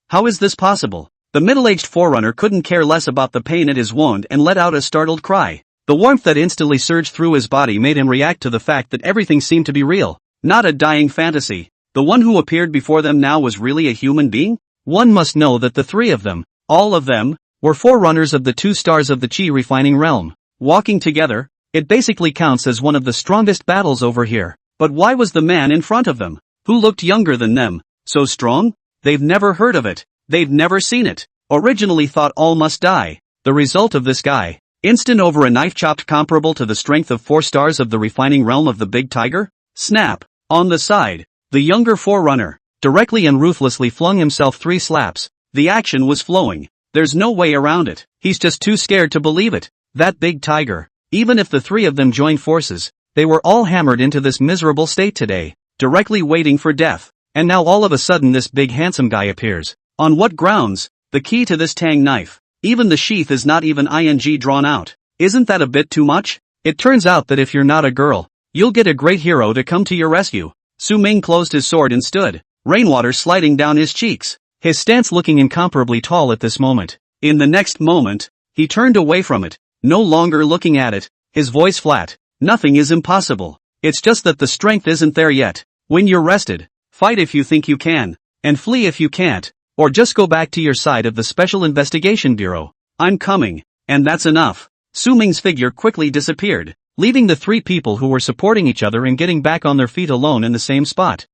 How is this possible? The middle-aged forerunner couldn't care less about the pain at his wound and let out a startled cry. The warmth that instantly surged through his body made him react to the fact that everything seemed to be real, not a dying fantasy. The one who appeared before them now was really a human being? One must know that the three of them, all of them, were forerunners of the 2 stars of the Qi refining realm. Walking together, it basically counts as one of the strongest battles over here. But why was the man in front of them, who looked younger than them, so strong? They've never heard of it. They've never seen it. Originally thought all must die. The result of this guy, instant over a knife chopped comparable to the strength of 4 stars of the refining realm of the big tiger? Snap. On the side, the younger forerunner, directly and ruthlessly flung himself 3 slaps. The action was flowing. There's no way around it. He's just too scared to believe it. That big tiger. Even if the 3 of them joined forces, they were all hammered into this miserable state today, directly waiting for death. And now all of a sudden this big handsome guy appears. On what grounds? The key to this tang knife. Even the sheath is not even ing drawn out. Isn't that a bit too much? It turns out that if you're not a girl, you'll get a great hero to come to your rescue. Su Ming closed his sword and stood, rainwater sliding down his cheeks, his stance looking incomparably tall at this moment. In the next moment, he turned away from it, no longer looking at it, his voice flat. Nothing is impossible. It's just that the strength isn't there yet. When you're rested, fight if you think you can, and flee if you can't, or just go back to your side of the Special Investigation Bureau. I'm coming, and that's enough. Su Ming's figure quickly disappeared, leaving the 3 people who were supporting each other and getting back on their feet alone in the same spot.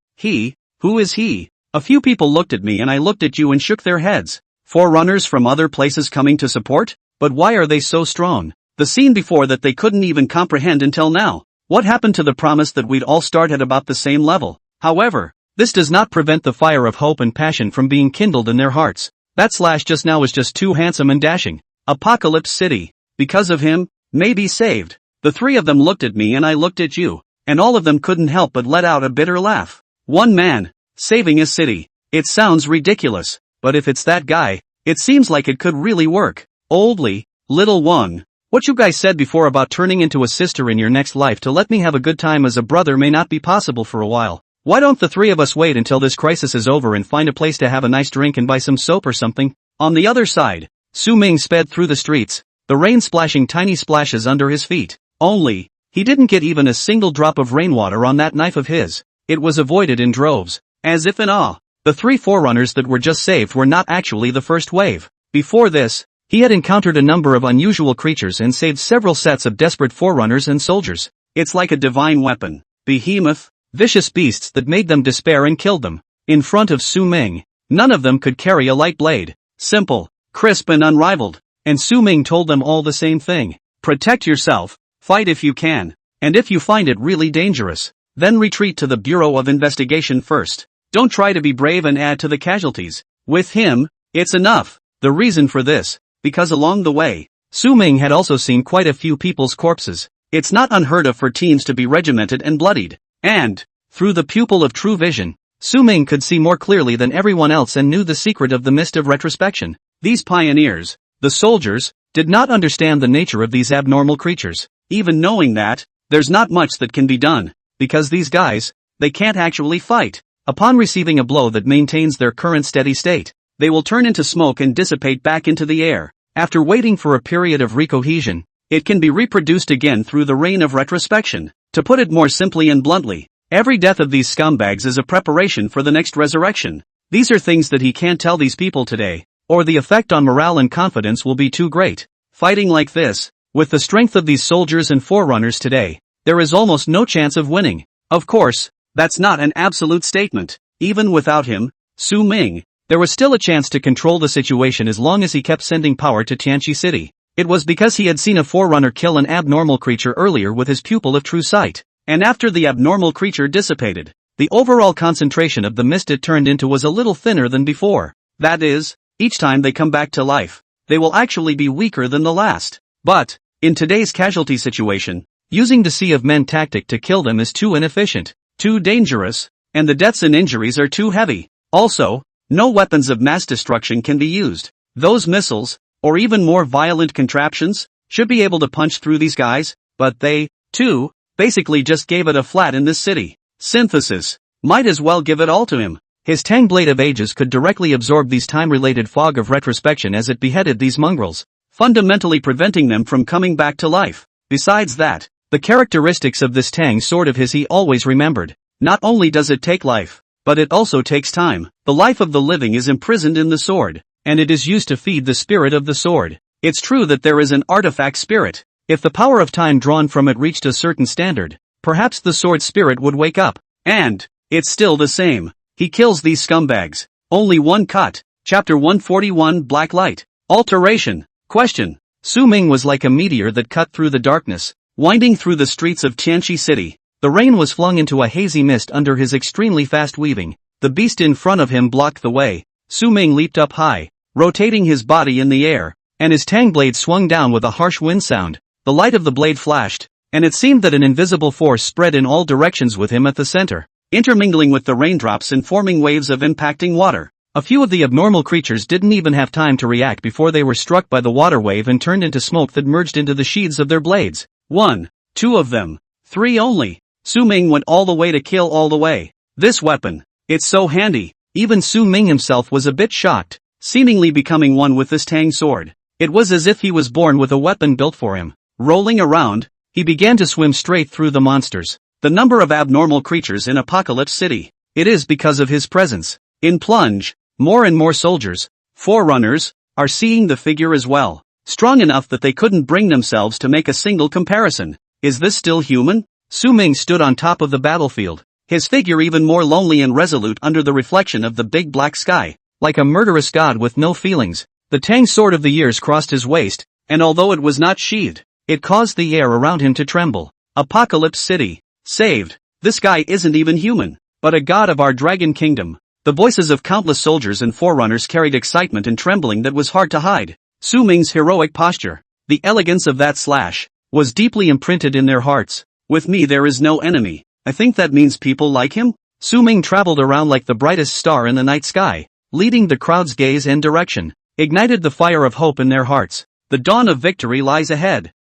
Who is he? A few people looked at me and I looked at you and shook their heads. Forerunners from other places coming to support? But why are they so strong? The scene before that they couldn't even comprehend until now. What happened to the promise that we'd all start at about the same level? However, this does not prevent the fire of hope and passion from being kindled in their hearts. That Slash just now was just too handsome and dashing. Apocalypse City, because of him, may be saved. The 3 of them looked at me and I looked at you, and all of them couldn't help but let out a bitter laugh. One man, saving a city. It sounds ridiculous, but if it's that guy, it seems like it could really work. Oldly, little one. What you guys said before about turning into a sister in your next life to let me have a good time as a brother may not be possible for a while. Why don't the 3 of us wait until this crisis is over and find a place to have a nice drink and buy some soap or something? On the other side, Su Ming sped through the streets, the rain splashing tiny splashes under his feet. Only, he didn't get even a single drop of rainwater on that knife of his. It was avoided in droves. As if in awe, the 3 forerunners that were just saved were not actually the first wave. Before this, he had encountered a number of unusual creatures and saved several sets of desperate forerunners and soldiers. It's like a divine weapon. Behemoth, vicious beasts that made them despair and killed them. In front of Su Ming, none of them could carry a light blade. Simple, crisp and unrivaled. And Su Ming told them all the same thing. Protect yourself, fight if you can, and if you find it really dangerous, then retreat to the Bureau of Investigation first. Don't try to be brave and add to the casualties. With him, it's enough. The reason for this, because along the way, Su Ming had also seen quite a few people's corpses. It's not unheard of for teams to be regimented and bloodied. And, through the pupil of true vision, Su Ming could see more clearly than everyone else and knew the secret of the mist of retrospection. These pioneers, the soldiers, did not understand the nature of these abnormal creatures. Even knowing that, there's not much that can be done, because these guys, they can't actually fight. Upon receiving a blow that maintains their current steady state, they will turn into smoke and dissipate back into the air. After waiting for a period of recohesion, it can be reproduced again through the rain of retrospection. To put it more simply and bluntly, every death of these scumbags is a preparation for the next resurrection. These are things that he can't tell these people today, or the effect on morale and confidence will be too great. Fighting like this, with the strength of these soldiers and forerunners today, there is almost no chance of winning. Of course, that's not an absolute statement. Even without him, Su Ming, there was still a chance to control the situation as long as he kept sending power to Tianqi City. It was because he had seen a forerunner kill an abnormal creature earlier with his pupil of true sight, and after the abnormal creature dissipated, the overall concentration of the mist it turned into was a little thinner than before. That is, each time they come back to life, they will actually be weaker than the last. But, in today's casualty situation, using the Sea of Men tactic to kill them is too inefficient, too dangerous, and the deaths and injuries are too heavy. Also, no weapons of mass destruction can be used. Those missiles, or even more violent contraptions, should be able to punch through these guys, but they, too, basically just gave it a flat in this city. Synthesis. Might as well give it all to him. His Tang Blade of Ages could directly absorb these time-related fog of retrospection as it beheaded these mongrels, fundamentally preventing them from coming back to life. Besides that, the characteristics of this Tang sword of his he always remembered. Not only does it take life, but it also takes time. The life of the living is imprisoned in the sword, and it is used to feed the spirit of the sword. It's true that there is an artifact spirit. If the power of time drawn from it reached a certain standard, perhaps the sword spirit would wake up. And, it's still the same. He kills these scumbags. Only one cut. Chapter 141 Black Light. Alteration. Question. Su Ming was like a meteor that cut through the darkness, winding through the streets of Tianqi City. The rain was flung into a hazy mist under his extremely fast weaving. The beast in front of him blocked the way. Su Ming leaped up high, rotating his body in the air, and his Tang blade swung down with a harsh wind sound. The light of the blade flashed, and it seemed that an invisible force spread in all directions with him at the center, intermingling with the raindrops and forming waves of impacting water. A few of the abnormal creatures didn't even have time to react before they were struck by the water wave and turned into smoke that merged into the sheaths of their blades. 1, 2 of them. 3 only. Su Ming went all the way to kill all the way. This weapon, it's so handy. Even Su Ming himself was a bit shocked, seemingly becoming one with this Tang sword. It was as if he was born with a weapon built for him. Rolling around, he began to swim straight through the monsters. The number of abnormal creatures in Apocalypse City. It is because of his presence. In plunge, more and more soldiers, forerunners, are seeing the figure as well. Strong enough that they couldn't bring themselves to make a single comparison. Is this still human? Su Ming stood on top of the battlefield, his figure even more lonely and resolute under the reflection of the big black sky, like a murderous god with no feelings. The Tang sword of the years crossed his waist, and although it was not sheathed, it caused the air around him to tremble. Apocalypse City. Saved. This guy isn't even human, but a god of our dragon kingdom. The voices of countless soldiers and forerunners carried excitement and trembling that was hard to hide. Su Ming's heroic posture, the elegance of that slash, was deeply imprinted in their hearts. With me there is no enemy. I think that means people like him? Su Ming traveled around like the brightest star in the night sky, leading the crowd's gaze and direction, ignited the fire of hope in their hearts. The dawn of victory lies ahead.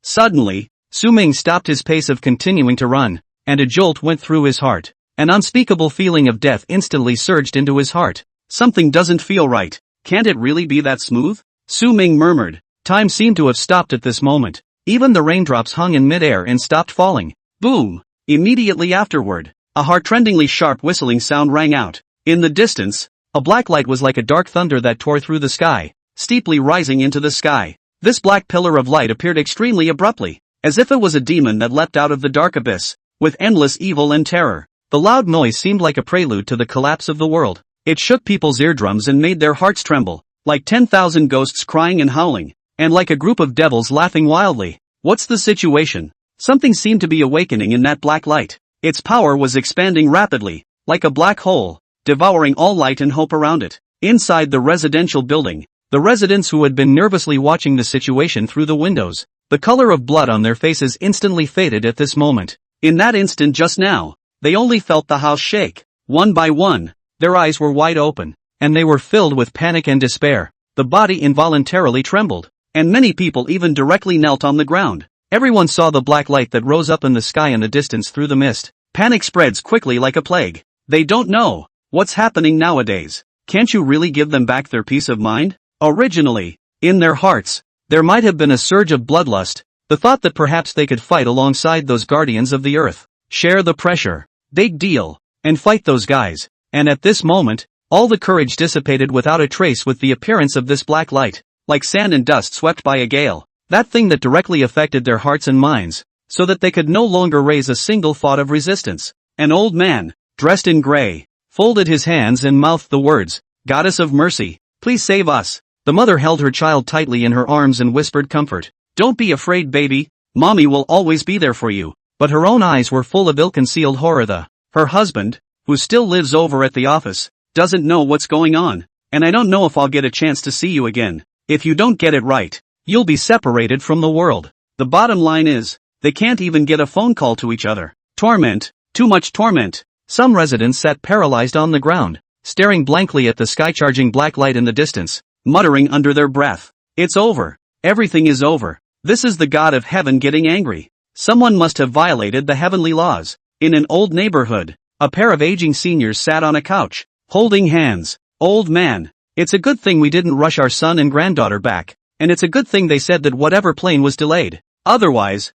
Suddenly, Su Ming stopped his pace of continuing to run, and a jolt went through his heart. An unspeakable feeling of death instantly surged into his heart. Something doesn't feel right. Can't it really be that smooth? Su Ming murmured. Time seemed to have stopped at this moment. Even the raindrops hung in midair and stopped falling. Boom! Immediately afterward, a heart-rendingly sharp whistling sound rang out. In the distance, a black light was like a dark thunder that tore through the sky, steeply rising into the sky. This black pillar of light appeared extremely abruptly, as if it was a demon that leapt out of the dark abyss, with endless evil and terror. The loud noise seemed like a prelude to the collapse of the world. It shook people's eardrums and made their hearts tremble, like 10,000 ghosts crying and howling, and like a group of devils laughing wildly. What's the situation? Something seemed to be awakening in that black light. Its power was expanding rapidly, like a black hole, devouring all light and hope around it. Inside the residential building, the residents who had been nervously watching the situation through the windows, the color of blood on their faces instantly faded at this moment. In that instant just now, they only felt the house shake. One by one, their eyes were wide open, and they were filled with panic and despair. The body involuntarily trembled, and many people even directly knelt on the ground. Everyone saw the black light that rose up in the sky in the distance through the mist. Panic spreads quickly like a plague. They don't know what's happening nowadays. Can't you really give them back their peace of mind? Originally, in their hearts, there might have been a surge of bloodlust, The thought that perhaps they could fight alongside those guardians of the earth, share the pressure, big deal, and fight those guys. And at this moment, all the courage dissipated without a trace with the appearance of this black light, like sand and dust swept by a gale, that thing that directly affected their hearts and minds, so that they could no longer raise a single thought of resistance. An old man, dressed in gray, folded his hands and mouthed the words, "Goddess of mercy, please save us." The mother held her child tightly in her arms and whispered comfort. "Don't be afraid, baby, mommy will always be there for you." But her own eyes were full of ill-concealed horror. Her husband, who still lives over at the office, doesn't know what's going on, and I don't know if I'll get a chance to see you again. If you don't get it right, you'll be separated from the world. The bottom line is, they can't even get a phone call to each other. Torment, too much torment. Some residents sat paralyzed on the ground, staring blankly at the sky-charging black light in the distance, muttering under their breath, "It's over. Everything is over. This is the God of heaven getting angry. Someone must have violated the heavenly laws." In an old neighborhood, a pair of aging seniors sat on a couch, holding hands. "Old man, it's a good thing we didn't rush our son and granddaughter back, and it's a good thing they said that whatever plane was delayed. Otherwise,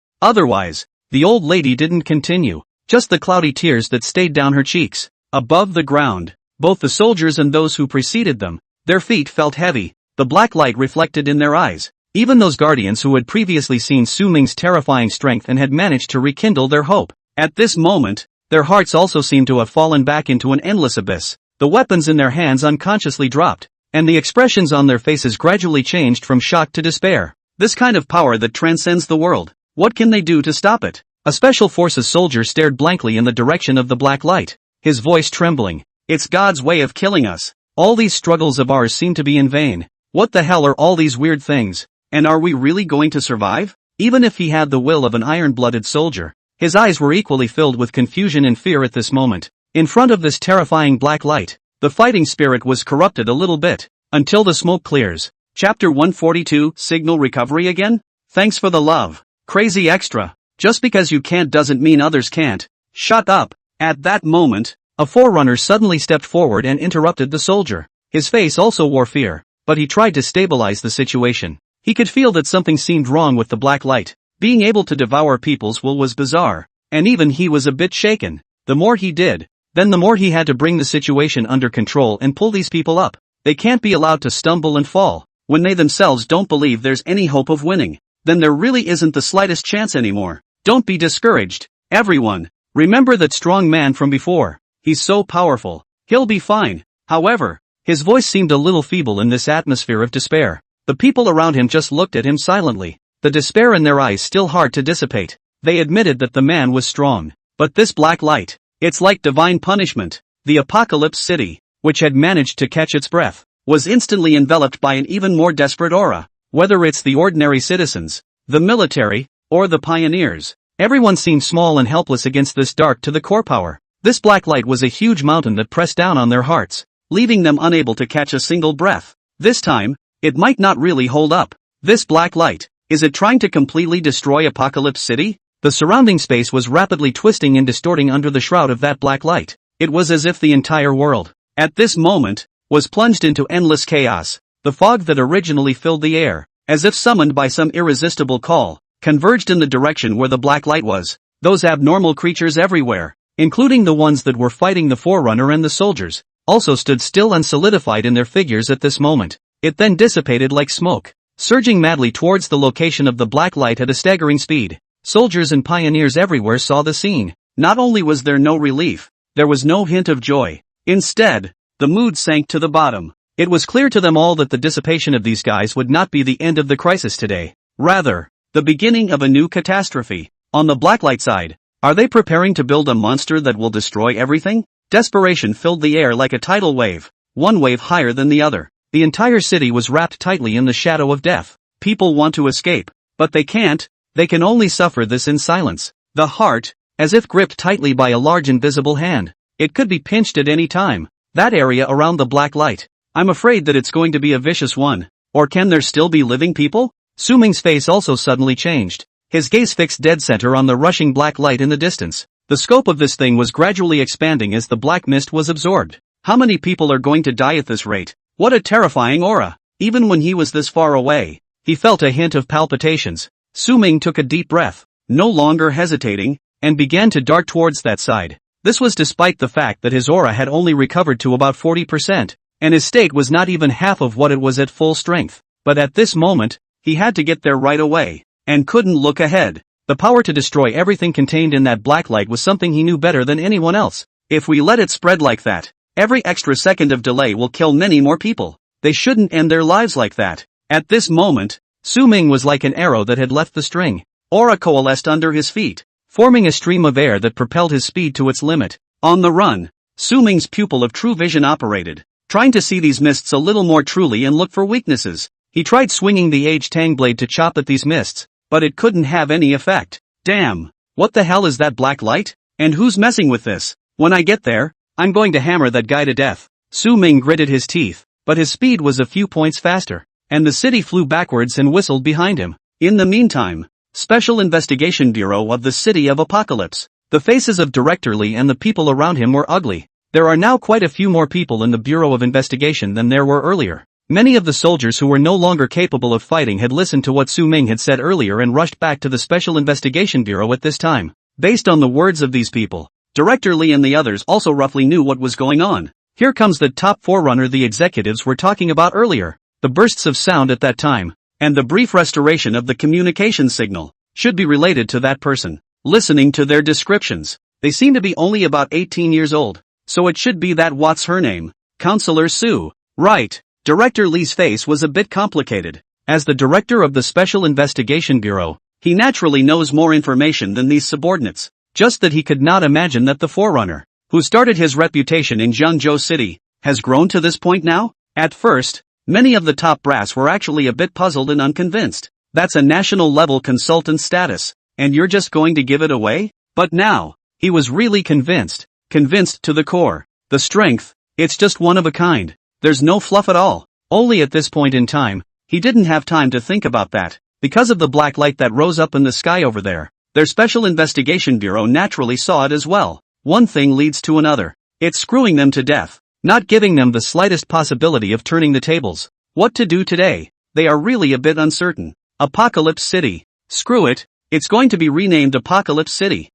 the old lady didn't continue, just the cloudy tears that stayed down her cheeks. Above the ground, both the soldiers and those who preceded them, their feet felt heavy, the black light reflected in their eyes. Even those guardians who had previously seen Su Ming's terrifying strength and had managed to rekindle their hope. At this moment, their hearts also seemed to have fallen back into an endless abyss. The weapons in their hands unconsciously dropped, and the expressions on their faces gradually changed from shock to despair. This kind of power that transcends the world, what can they do to stop it? A special forces soldier stared blankly in the direction of the black light, his voice trembling. "It's God's way of killing us. All these struggles of ours seem to be in vain. What the hell are all these weird things? And are we really going to survive?" Even if he had the will of an iron-blooded soldier, his eyes were equally filled with confusion and fear at this moment. In front of this terrifying black light, the fighting spirit was corrupted a little bit, until the smoke clears. Chapter 142, Signal Recovery again? Thanks for the love. Crazy extra. Just because you can't doesn't mean others can't. Shut up. At that moment, a forerunner suddenly stepped forward and interrupted the soldier. His face also wore fear, but he tried to stabilize the situation. He could feel that something seemed wrong with the black light. Being able to devour people's will was bizarre, and even he was a bit shaken. The more he did, then the more he had to bring the situation under control and pull these people up. They can't be allowed to stumble and fall. When they themselves don't believe there's any hope of winning, then there really isn't the slightest chance anymore. Don't be discouraged, everyone. Remember that strong man from before. He's so powerful. He'll be fine. However, his voice seemed a little feeble in this atmosphere of despair. The people around him just looked at him silently, the despair in their eyes still hard to dissipate. They admitted that the man was strong. But this black light, it's like divine punishment. The Apocalypse City, which had managed to catch its breath, was instantly enveloped by an even more desperate aura. Whether it's the ordinary citizens, the military, or the pioneers, everyone seemed small and helpless against this dark-to-the-core power. This black light was a huge mountain that pressed down on their hearts, leaving them unable to catch a single breath. This time, it might not really hold up. This black light, is it trying to completely destroy Apocalypse City? The surrounding space was rapidly twisting and distorting under the shroud of that black light. It was as if the entire world, at this moment, was plunged into endless chaos. The fog that originally filled the air, as if summoned by some irresistible call, converged in the direction where the black light was. Those abnormal creatures everywhere, including the ones that were fighting the Forerunner and the soldiers, also stood still and solidified in their figures at this moment. It then dissipated like smoke, surging madly towards the location of the black light at a staggering speed. Soldiers and pioneers everywhere saw the scene. Not only was there no relief, there was no hint of joy. Instead, the mood sank to the bottom. It was clear to them all that the dissipation of these guys would not be the end of the crisis today. Rather, the beginning of a new catastrophe. On the blacklight side, are they preparing to build a monster that will destroy everything? Desperation filled the air like a tidal wave, one wave higher than the other. The entire city was wrapped tightly in the shadow of death. People want to escape, but they can't. They can only suffer this in silence. The heart, as if gripped tightly by a large invisible hand. It could be pinched at any time. That area around the black light. I'm afraid that it's going to be a vicious one. Or can there still be living people? Su Ming's face also suddenly changed. His gaze fixed dead center on the rushing black light in the distance. The scope of this thing was gradually expanding as the black mist was absorbed. How many people are going to die at this rate? What a terrifying aura. Even when he was this far away, he felt a hint of palpitations. Su Ming took a deep breath, no longer hesitating, and began to dart towards that side. This was despite the fact that his aura had only recovered to about 40%, and his state was not even half of what it was at full strength. But at this moment, he had to get there right away, and couldn't look ahead. The power to destroy everything contained in that black light was something he knew better than anyone else. If we let it spread like that, every extra second of delay will kill many more people. They shouldn't end their lives like that. At this moment, Su Ming was like an arrow that had left the string. Aura coalesced under his feet, forming a stream of air that propelled his speed to its limit. On the run, Su Ming's pupil of true vision operated, trying to see these mists a little more truly and look for weaknesses. He tried swinging the H-Tang blade to chop at these mists, but it couldn't have any effect. Damn! What the hell is that black light? And who's messing with this? When I get there, I'm going to hammer that guy to death. Su Ming gritted his teeth, but his speed was a few points faster, and the city flew backwards and whistled behind him. In the meantime, Special Investigation Bureau of the City of Apocalypse. The faces of Director Lee and the people around him were ugly. There are now quite a few more people in the Bureau of Investigation than there were earlier. Many of the soldiers who were no longer capable of fighting had listened to what Su Ming had said earlier and rushed back to the Special Investigation Bureau at this time. Based on the words of these people, Director Lee and the others also roughly knew what was going on. Here comes the top forerunner the executives were talking about earlier. The bursts of sound at that time, and the brief restoration of the communication signal, should be related to that person. Listening to their descriptions, they seem to be only about 18 years old, so it should be that what's her name? Counselor Su. Right. Director Lee's face was a bit complicated. As the director of the Special Investigation Bureau, he naturally knows more information than these subordinates. Just that he could not imagine that the forerunner, who started his reputation in Zhengzhou City, has grown to this point now? At first, many of the top brass were actually a bit puzzled and unconvinced. That's a national-level consultant status, and you're just going to give it away? But now, he was really convinced to the core. The strength, it's just one of a kind. There's no fluff at all. Only at this point in time, he didn't have time to think about that. Because of the black light that rose up in the sky over there, their Special Investigation Bureau naturally saw it as well. One thing leads to another. It's screwing them to death, not giving them the slightest possibility of turning the tables. What to do today? They are really a bit uncertain. Apocalypse City. Screw it, it's going to be renamed Apocalypse City.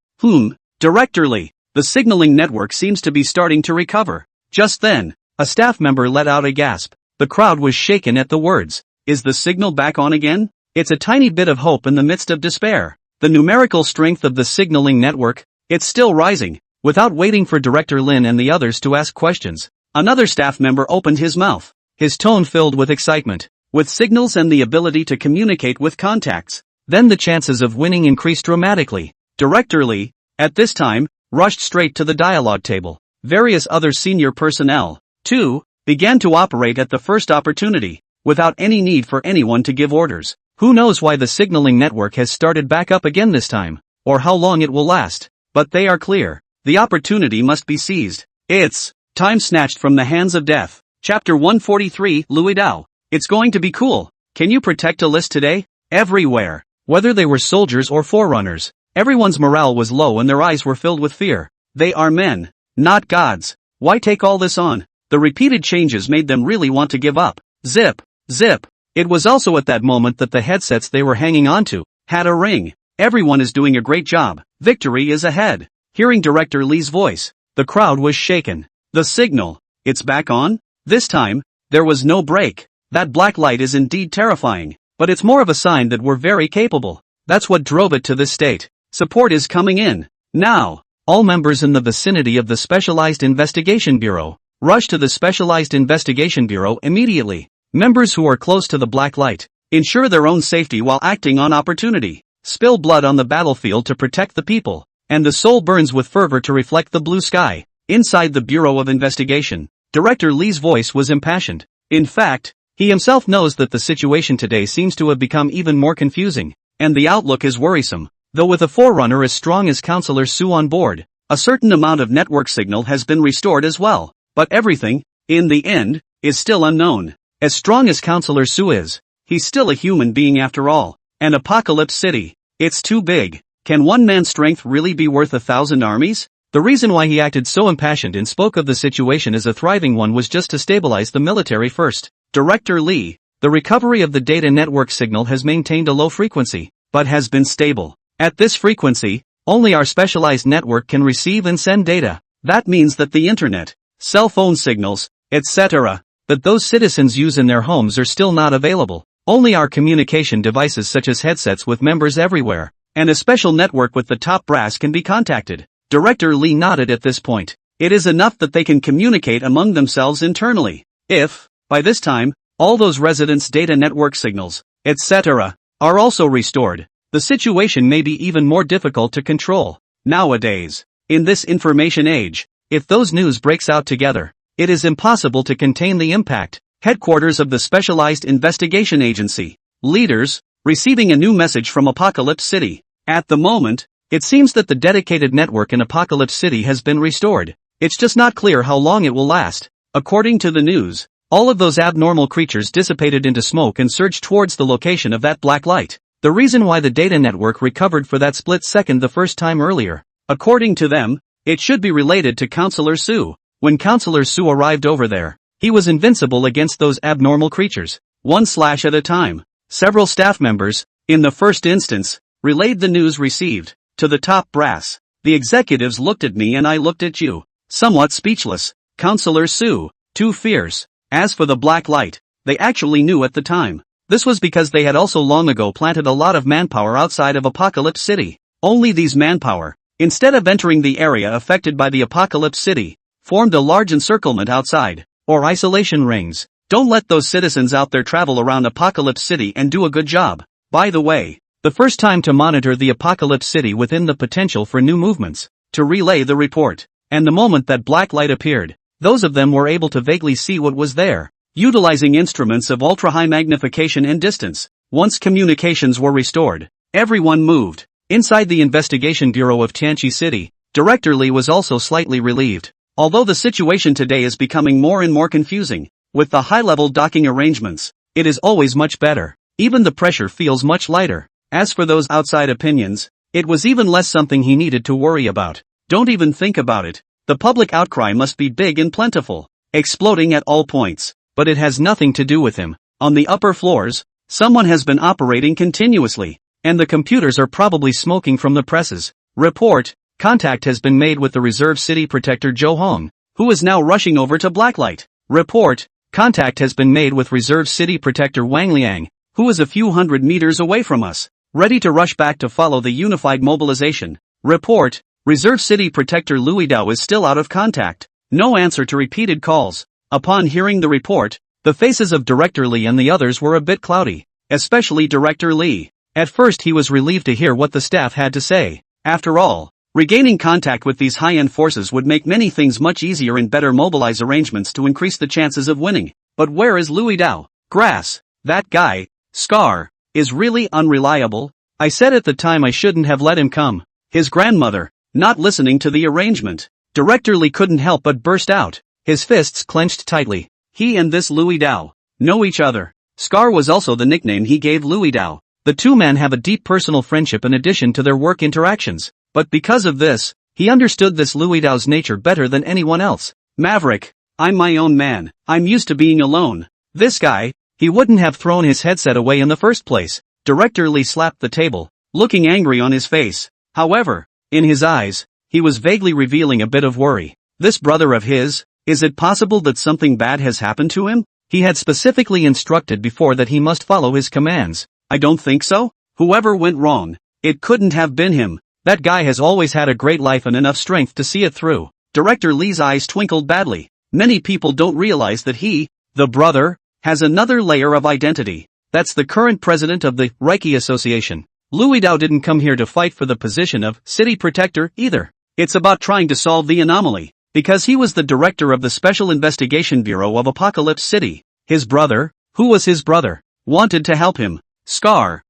Director Lee. The signaling network seems to be starting to recover. Just then, a staff member let out a gasp. The crowd was shaken at the words. Is the signal back on again? It's a tiny bit of hope in the midst of despair. The numerical strength of the signaling network, it's still rising. Without waiting for Director Lin and the others to ask questions, another staff member opened his mouth, his tone filled with excitement. With signals and the ability to communicate with contacts, then the chances of winning increased dramatically. Director Lee, at this time, rushed straight to the dialogue table. Various other senior personnel, too, began to operate at the first opportunity, without any need for anyone to give orders. Who knows why the signaling network has started back up again this time, or how long it will last, but they are clear. The opportunity must be seized. It's time snatched from the hands of death. Chapter 143, Louis Dao. It's going to be cool. Can you protect a list today? Everywhere. Whether they were soldiers or forerunners, everyone's morale was low and their eyes were filled with fear. They are men, not gods. Why take all this on? The repeated changes made them really want to give up. Zip, zip. It was also at that moment that the headsets they were hanging onto had a ring. Everyone is doing a great job. Victory is ahead. Hearing Director Lee's voice, the crowd was shaken. The signal, it's back on? This time, there was no break. That black light is indeed terrifying, but it's more of a sign that we're very capable. That's what drove it to this state. Support is coming in. Now, all members in the vicinity of the Specialized Investigation Bureau, rush to the Specialized Investigation Bureau immediately. Members who are close to the black light, ensure their own safety while acting on opportunity. Spill blood on the battlefield to protect the people, and the soul burns with fervor to reflect the blue sky. Inside the Bureau of Investigation, Director Lee's voice was impassioned. In fact, he himself knows that the situation today seems to have become even more confusing, and the outlook is worrisome. Though with a forerunner as strong as Counselor Su on board, a certain amount of network signal has been restored as well. But everything, in the end, is still unknown. As strong as Counselor Su is, he's still a human being after all. An Apocalypse City. It's too big. Can one man's strength really be worth 1,000 armies? The reason why he acted so impassioned and spoke of the situation as a thriving one was just to stabilize the military first. Director Lee, the recovery of the data network signal has maintained a low frequency. but has been stable. At this frequency, only our specialized network can receive and send data. That means that the internet, cell phone signals, etc., that those citizens use in their homes are still not available. Only our communication devices such as headsets with members everywhere, and a special network with the top brass can be contacted. Director Lee nodded at this point. It is enough that they can communicate among themselves internally. If, by this time, all those residents' data network signals, etc., are also restored, the situation may be even more difficult to control. Nowadays, in this information age, if those news breaks out together, it is impossible to contain the impact. Headquarters of the Specialized Investigation Agency. Leaders, receiving a new message from Apocalypse City. At the moment, it seems that the dedicated network in Apocalypse City has been restored. It's just not clear how long it will last. According to the news, all of those abnormal creatures dissipated into smoke and surged towards the location of that black light. The reason why the data network recovered for that split second the first time earlier. According to them, it should be related to Counselor Su. When Counselor Su arrived over there, he was invincible against those abnormal creatures. One slash at a time. Several staff members, in the first instance, relayed the news received to the top brass. The executives looked at me and I looked at you, somewhat speechless. Counselor Su, too fierce. As for the black light, they actually knew at the time. This was because they had also long ago planted a lot of manpower outside of Apocalypse City. Only these manpower, instead of entering the area affected by the Apocalypse City, formed a large encirclement outside, or isolation rings. Don't let those citizens out there travel around Apocalypse City and do a good job. By the way, the first time to monitor the Apocalypse City within the potential for new movements, to relay the report, and the moment that black light appeared, those of them were able to vaguely see what was there, utilizing instruments of ultra-high magnification and distance. Once communications were restored, everyone moved. Inside the Investigation Bureau of Tianqi City, Director Lee was also slightly relieved. Although the situation today is becoming more and more confusing, with the high-level docking arrangements, it is always much better. Even the pressure feels much lighter. As for those outside opinions, it was even less something he needed to worry about. Don't even think about it. The public outcry must be big and plentiful, exploding at all points, but it has nothing to do with him. On the upper floors, someone has been operating continuously, and the computers are probably smoking from the presses. Report. Contact has been made with the Reserve City Protector Zhou Hong, who is now rushing over to Blacklight. Report. Contact has been made with Reserve City Protector Wang Liang, who is a few hundred meters away from us, ready to rush back to follow the unified mobilization. Report. Reserve City Protector Louis Dao is still out of contact. No answer to repeated calls. Upon hearing the report, the faces of Director Lee and the others were a bit cloudy, especially Director Lee. At first he was relieved to hear what the staff had to say. After all, regaining contact with these high-end forces would make many things much easier and better mobilize arrangements to increase the chances of winning. But where is Louis Dao? Grass. That guy, Scar, is really unreliable. I said at the time I shouldn't have let him come. His grandmother, not listening to the arrangement. Director Lee couldn't help but burst out, his fists clenched tightly. He and this Louis Dao know each other. Scar was also the nickname he gave Louis Dao. The two men have a deep personal friendship in addition to their work interactions. But because of this, he understood this Louis Dao's nature better than anyone else. Maverick, I'm my own man. I'm used to being alone. This guy, he wouldn't have thrown his headset away in the first place. Director Lee slapped the table, looking angry on his face. However, in his eyes, he was vaguely revealing a bit of worry. This brother of his, is it possible that something bad has happened to him? He had specifically instructed before that he must follow his commands. I don't think so. Whoever went wrong, it couldn't have been him. That guy has always had a great life and enough strength to see it through. Director Lee's eyes twinkled badly. Many people don't realize that he, the brother, has another layer of identity. That's the current president of the Reiki Association. Louis Dao didn't come here to fight for the position of city protector either. It's about trying to solve the anomaly. Because he was the director of the Special Investigation Bureau of Apocalypse City. His brother, who was his brother, wanted to help him. Scar,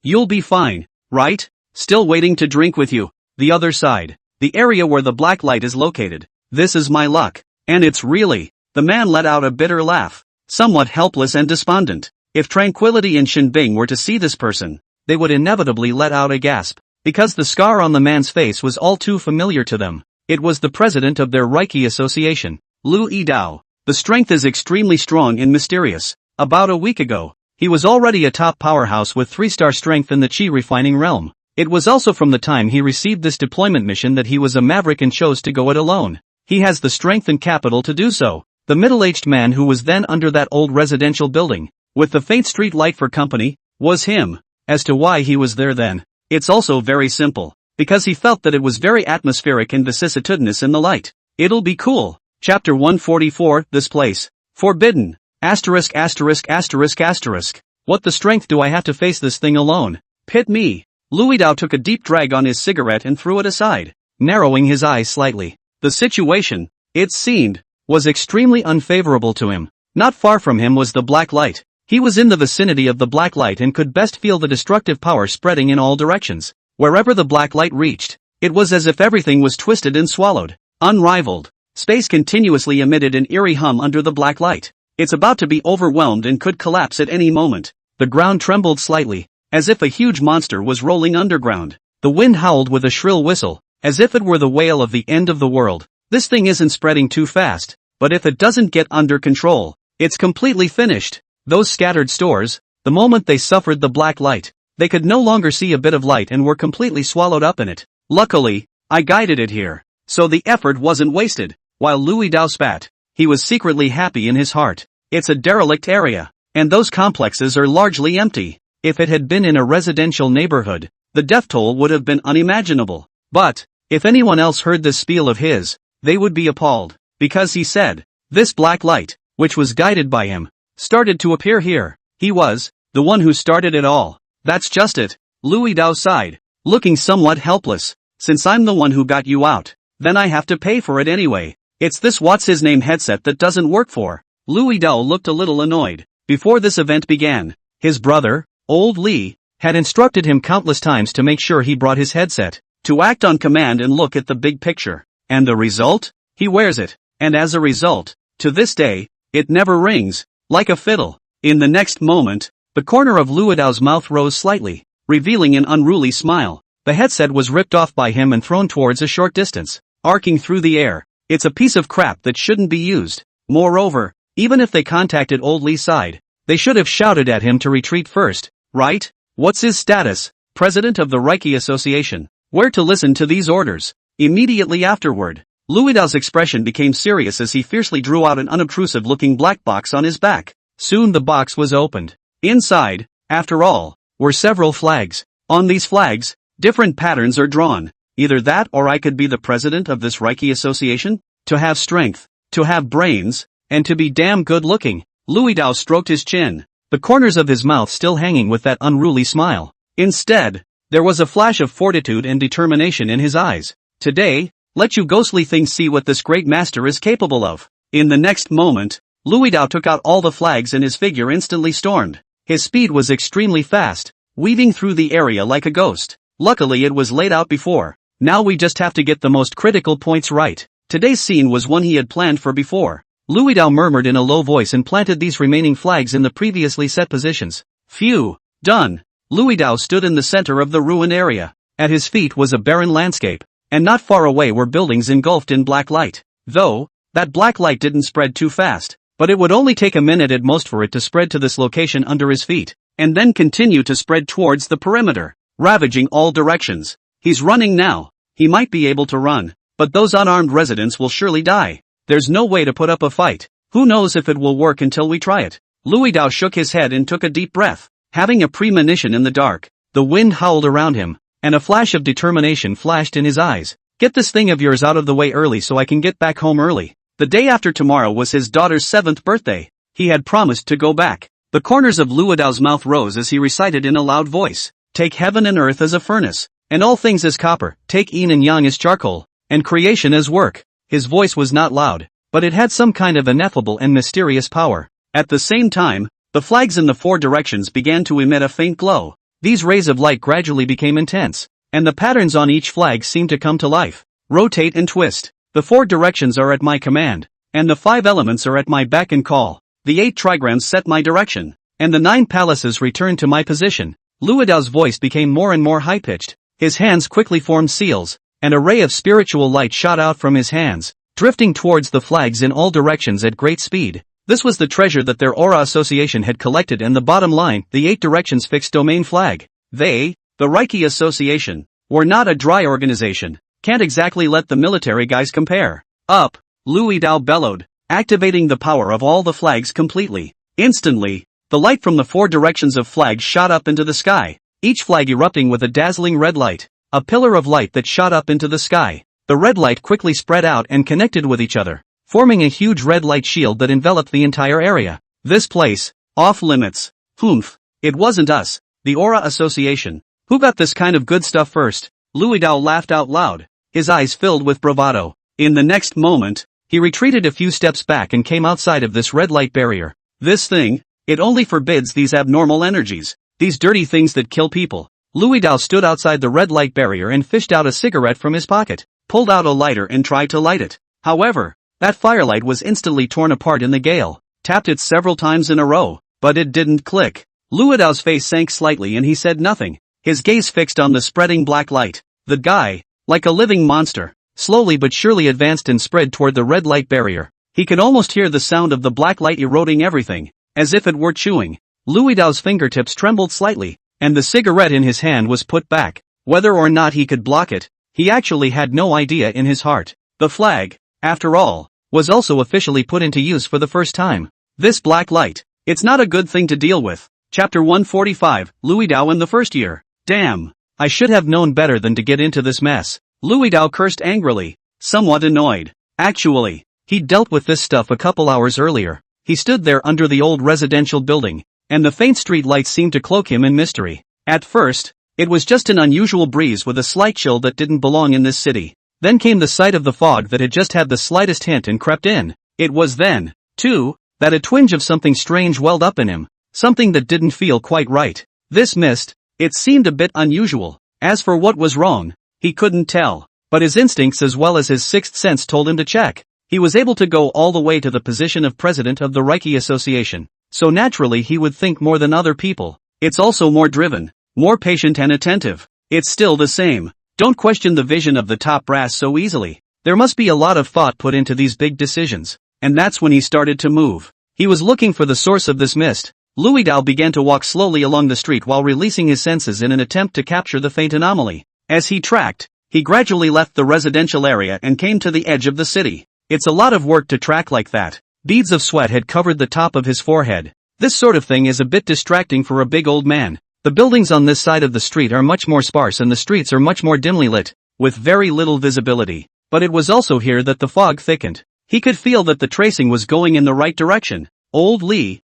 you'll be fine, right? Still waiting to drink with you. The other side. The area where the black light is located. This is my luck. And it's really. The man let out a bitter laugh. Somewhat helpless and despondent. If Tranquility and Shinbing were to see this person, they would inevitably let out a gasp. Because the scar on the man's face was all too familiar to them. It was the president of their Reiki Association, Louis Dao. The strength is extremely strong and mysterious. About a week ago, He was already a top powerhouse with 3-star strength in the chi refining realm. It was also from the time he received this deployment mission that he was a maverick and chose to go it alone. He has the strength and capital to do so. The middle-aged man who was then under that old residential building, with the faint street light for company, was him. As to why he was there then, it's also very simple. Because he felt that it was very atmospheric and vicissitudinous in the light. It'll be cool. Chapter 144, This Place. Forbidden. Asterisk asterisk asterisk asterisk. What the strength do I have to face this thing alone? Pit me. Louis Dao took a deep drag on his cigarette and threw it aside, narrowing his eyes slightly. The situation, it seemed, was extremely unfavorable to him. Not far from him was the black light. He was in the vicinity of the black light and could best feel the destructive power spreading in all directions. Wherever the black light reached, it was as if everything was twisted and swallowed. Unrivaled. Space continuously emitted an eerie hum under the black light. It's about to be overwhelmed and could collapse at any moment. The ground trembled slightly, as if a huge monster was rolling underground. The wind howled with a shrill whistle, as if it were the wail of the end of the world. This thing isn't spreading too fast, but if it doesn't get under control, it's completely finished. Those scattered stores, the moment they suffered the black light, they could no longer see a bit of light and were completely swallowed up in it. Luckily, I guided it here, so the effort wasn't wasted. While Louis Dao spat, he was secretly happy in his heart. It's a derelict area, and those complexes are largely empty. If it had been in a residential neighborhood, the death toll would have been unimaginable. But, if anyone else heard this spiel of his, they would be appalled, because he said, this black light, which was guided by him, started to appear here. He was the one who started it all. That's just it. Louis Dao sighed, looking somewhat helpless. Since I'm the one who got you out, then I have to pay for it anyway. It's this what's-his-name headset that doesn't work for. Louis Dao looked a little annoyed. Before this event began, his brother, Old Li, had instructed him countless times to make sure he brought his headset, to act on command and look at the big picture. And the result? He wears it, and as a result, to this day, it never rings, like a fiddle. In the next moment, the corner of Louis Dao's mouth rose slightly, revealing an unruly smile. The headset was ripped off by him and thrown towards a short distance, arcing through the air. It's a piece of crap that shouldn't be used. Moreover, even if they contacted Old Li's side, they should have shouted at him to retreat first, right? What's his status? President of the Reiki Association. Where to listen to these orders? Immediately afterward, Louis Dao's expression became serious as he fiercely drew out an unobtrusive-looking black box on his back. Soon the box was opened. Inside, after all, were several flags. On these flags, different patterns are drawn. Either that or I could be the president of this Reiki Association? To have strength, to have brains, and to be damn good looking. Louis Dao stroked his chin, the corners of his mouth still hanging with that unruly smile. Instead, there was a flash of fortitude and determination in his eyes. Today, let you ghostly things see what this great master is capable of. In the next moment, Louis Dao took out all the flags and his figure instantly stormed. His speed was extremely fast, weaving through the area like a ghost. Luckily it was laid out before. Now we just have to get the most critical points right. Today's scene was one he had planned for before. Louis Dao murmured in a low voice and planted these remaining flags in the previously set positions. Phew, done. Louis Dao stood in the center of the ruined area. At his feet was a barren landscape, and not far away were buildings engulfed in black light. Though, that black light didn't spread too fast, but it would only take a minute at most for it to spread to this location under his feet, and then continue to spread towards the perimeter, ravaging all directions. He's running now. He might be able to run, but those unarmed residents will surely die. There's no way to put up a fight. Who knows if it will work until we try it. Louis Dao shook his head and took a deep breath. Having a premonition in the dark, the wind howled around him, and a flash of determination flashed in his eyes. Get this thing of yours out of the way early so I can get back home early. The day after tomorrow was his daughter's 7th birthday. He had promised to go back. The corners of Louis Dao's mouth rose as he recited in a loud voice. Take heaven and earth as a furnace, and all things as copper. Take yin and yang as charcoal, and creation as work. His voice was not loud, but it had some kind of ineffable and mysterious power. At the same time, the flags in the 4 directions began to emit a faint glow. These rays of light gradually became intense, and the patterns on each flag seemed to come to life. Rotate and twist. The 4 directions are at my command, and the 5 elements are at my beck and call. The 8 trigrams set my direction, and the 9 palaces returned to my position. Louis Dao's voice became more and more high-pitched. His hands quickly formed seals, and a ray of spiritual light shot out from his hands, drifting towards the flags in all directions at great speed. This was the treasure that their aura association had collected, and the bottom line, the 8 directions fixed domain flag. They, the Reiki Association, were not a dry organization. Can't exactly let the military guys compare. Up, Louis Dao bellowed, activating the power of all the flags completely. Instantly, the light from the 4 directions of flags shot up into the sky, each flag erupting with a dazzling red light. A pillar of light that shot up into the sky. The red light quickly spread out and connected with each other, forming a huge red light shield that enveloped the entire area. This place, off limits. Humph, it wasn't us, the Aura Association. Who got this kind of good stuff first? Louis Dao laughed out loud, his eyes filled with bravado. In the next moment, he retreated a few steps back and came outside of this red light barrier. This thing, it only forbids these abnormal energies, these dirty things that kill people. Louis Dao stood outside the red light barrier and fished out a cigarette from his pocket, pulled out a lighter and tried to light it. However, that firelight was instantly torn apart in the gale. Tapped it several times in a row, but it didn't click. Louis Dao's face sank slightly and he said nothing, his gaze fixed on the spreading black light. The guy, like a living monster, slowly but surely advanced and spread toward the red light barrier. He could almost hear the sound of the black light eroding everything, as if it were chewing. Louis Dao's fingertips trembled slightly, and the cigarette in his hand was put back. Whether or not he could block it, he actually had no idea in his heart. The flag, after all, was also officially put into use for the first time. This black light, it's not a good thing to deal with. Chapter 145, Louis Dao in the first year. Damn, I should have known better than to get into this mess. Louis Dao cursed angrily, somewhat annoyed. Actually, he'd dealt with this stuff a couple hours earlier. He stood there under the old residential building, and the faint street lights seemed to cloak him in mystery. At first, it was just an unusual breeze with a slight chill that didn't belong in this city. Then came the sight of the fog that had just had the slightest hint and crept in. It was then, too, that a twinge of something strange welled up in him, something that didn't feel quite right. This mist, it seemed a bit unusual. As for what was wrong, he couldn't tell, but his instincts as well as his sixth sense told him to check. He was able to go all the way to the position of president of the Reiki Association, so naturally he would think more than other people. It's also more driven, more patient and attentive. It's still the same. Don't question the vision of the top brass so easily. There must be a lot of thought put into these big decisions. And that's when he started to move. He was looking for the source of this mist. Louis Dao began to walk slowly along the street while releasing his senses in an attempt to capture the faint anomaly. As he tracked, he gradually left the residential area and came to the edge of the city. It's a lot of work to track like that. Beads of sweat had covered the top of his forehead. This sort of thing is a bit distracting for a big old man. The buildings on this side of the street are much more sparse and the streets are much more dimly lit, with very little visibility. But it was also here that the fog thickened. He could feel that the tracing was going in the right direction. Old Lee,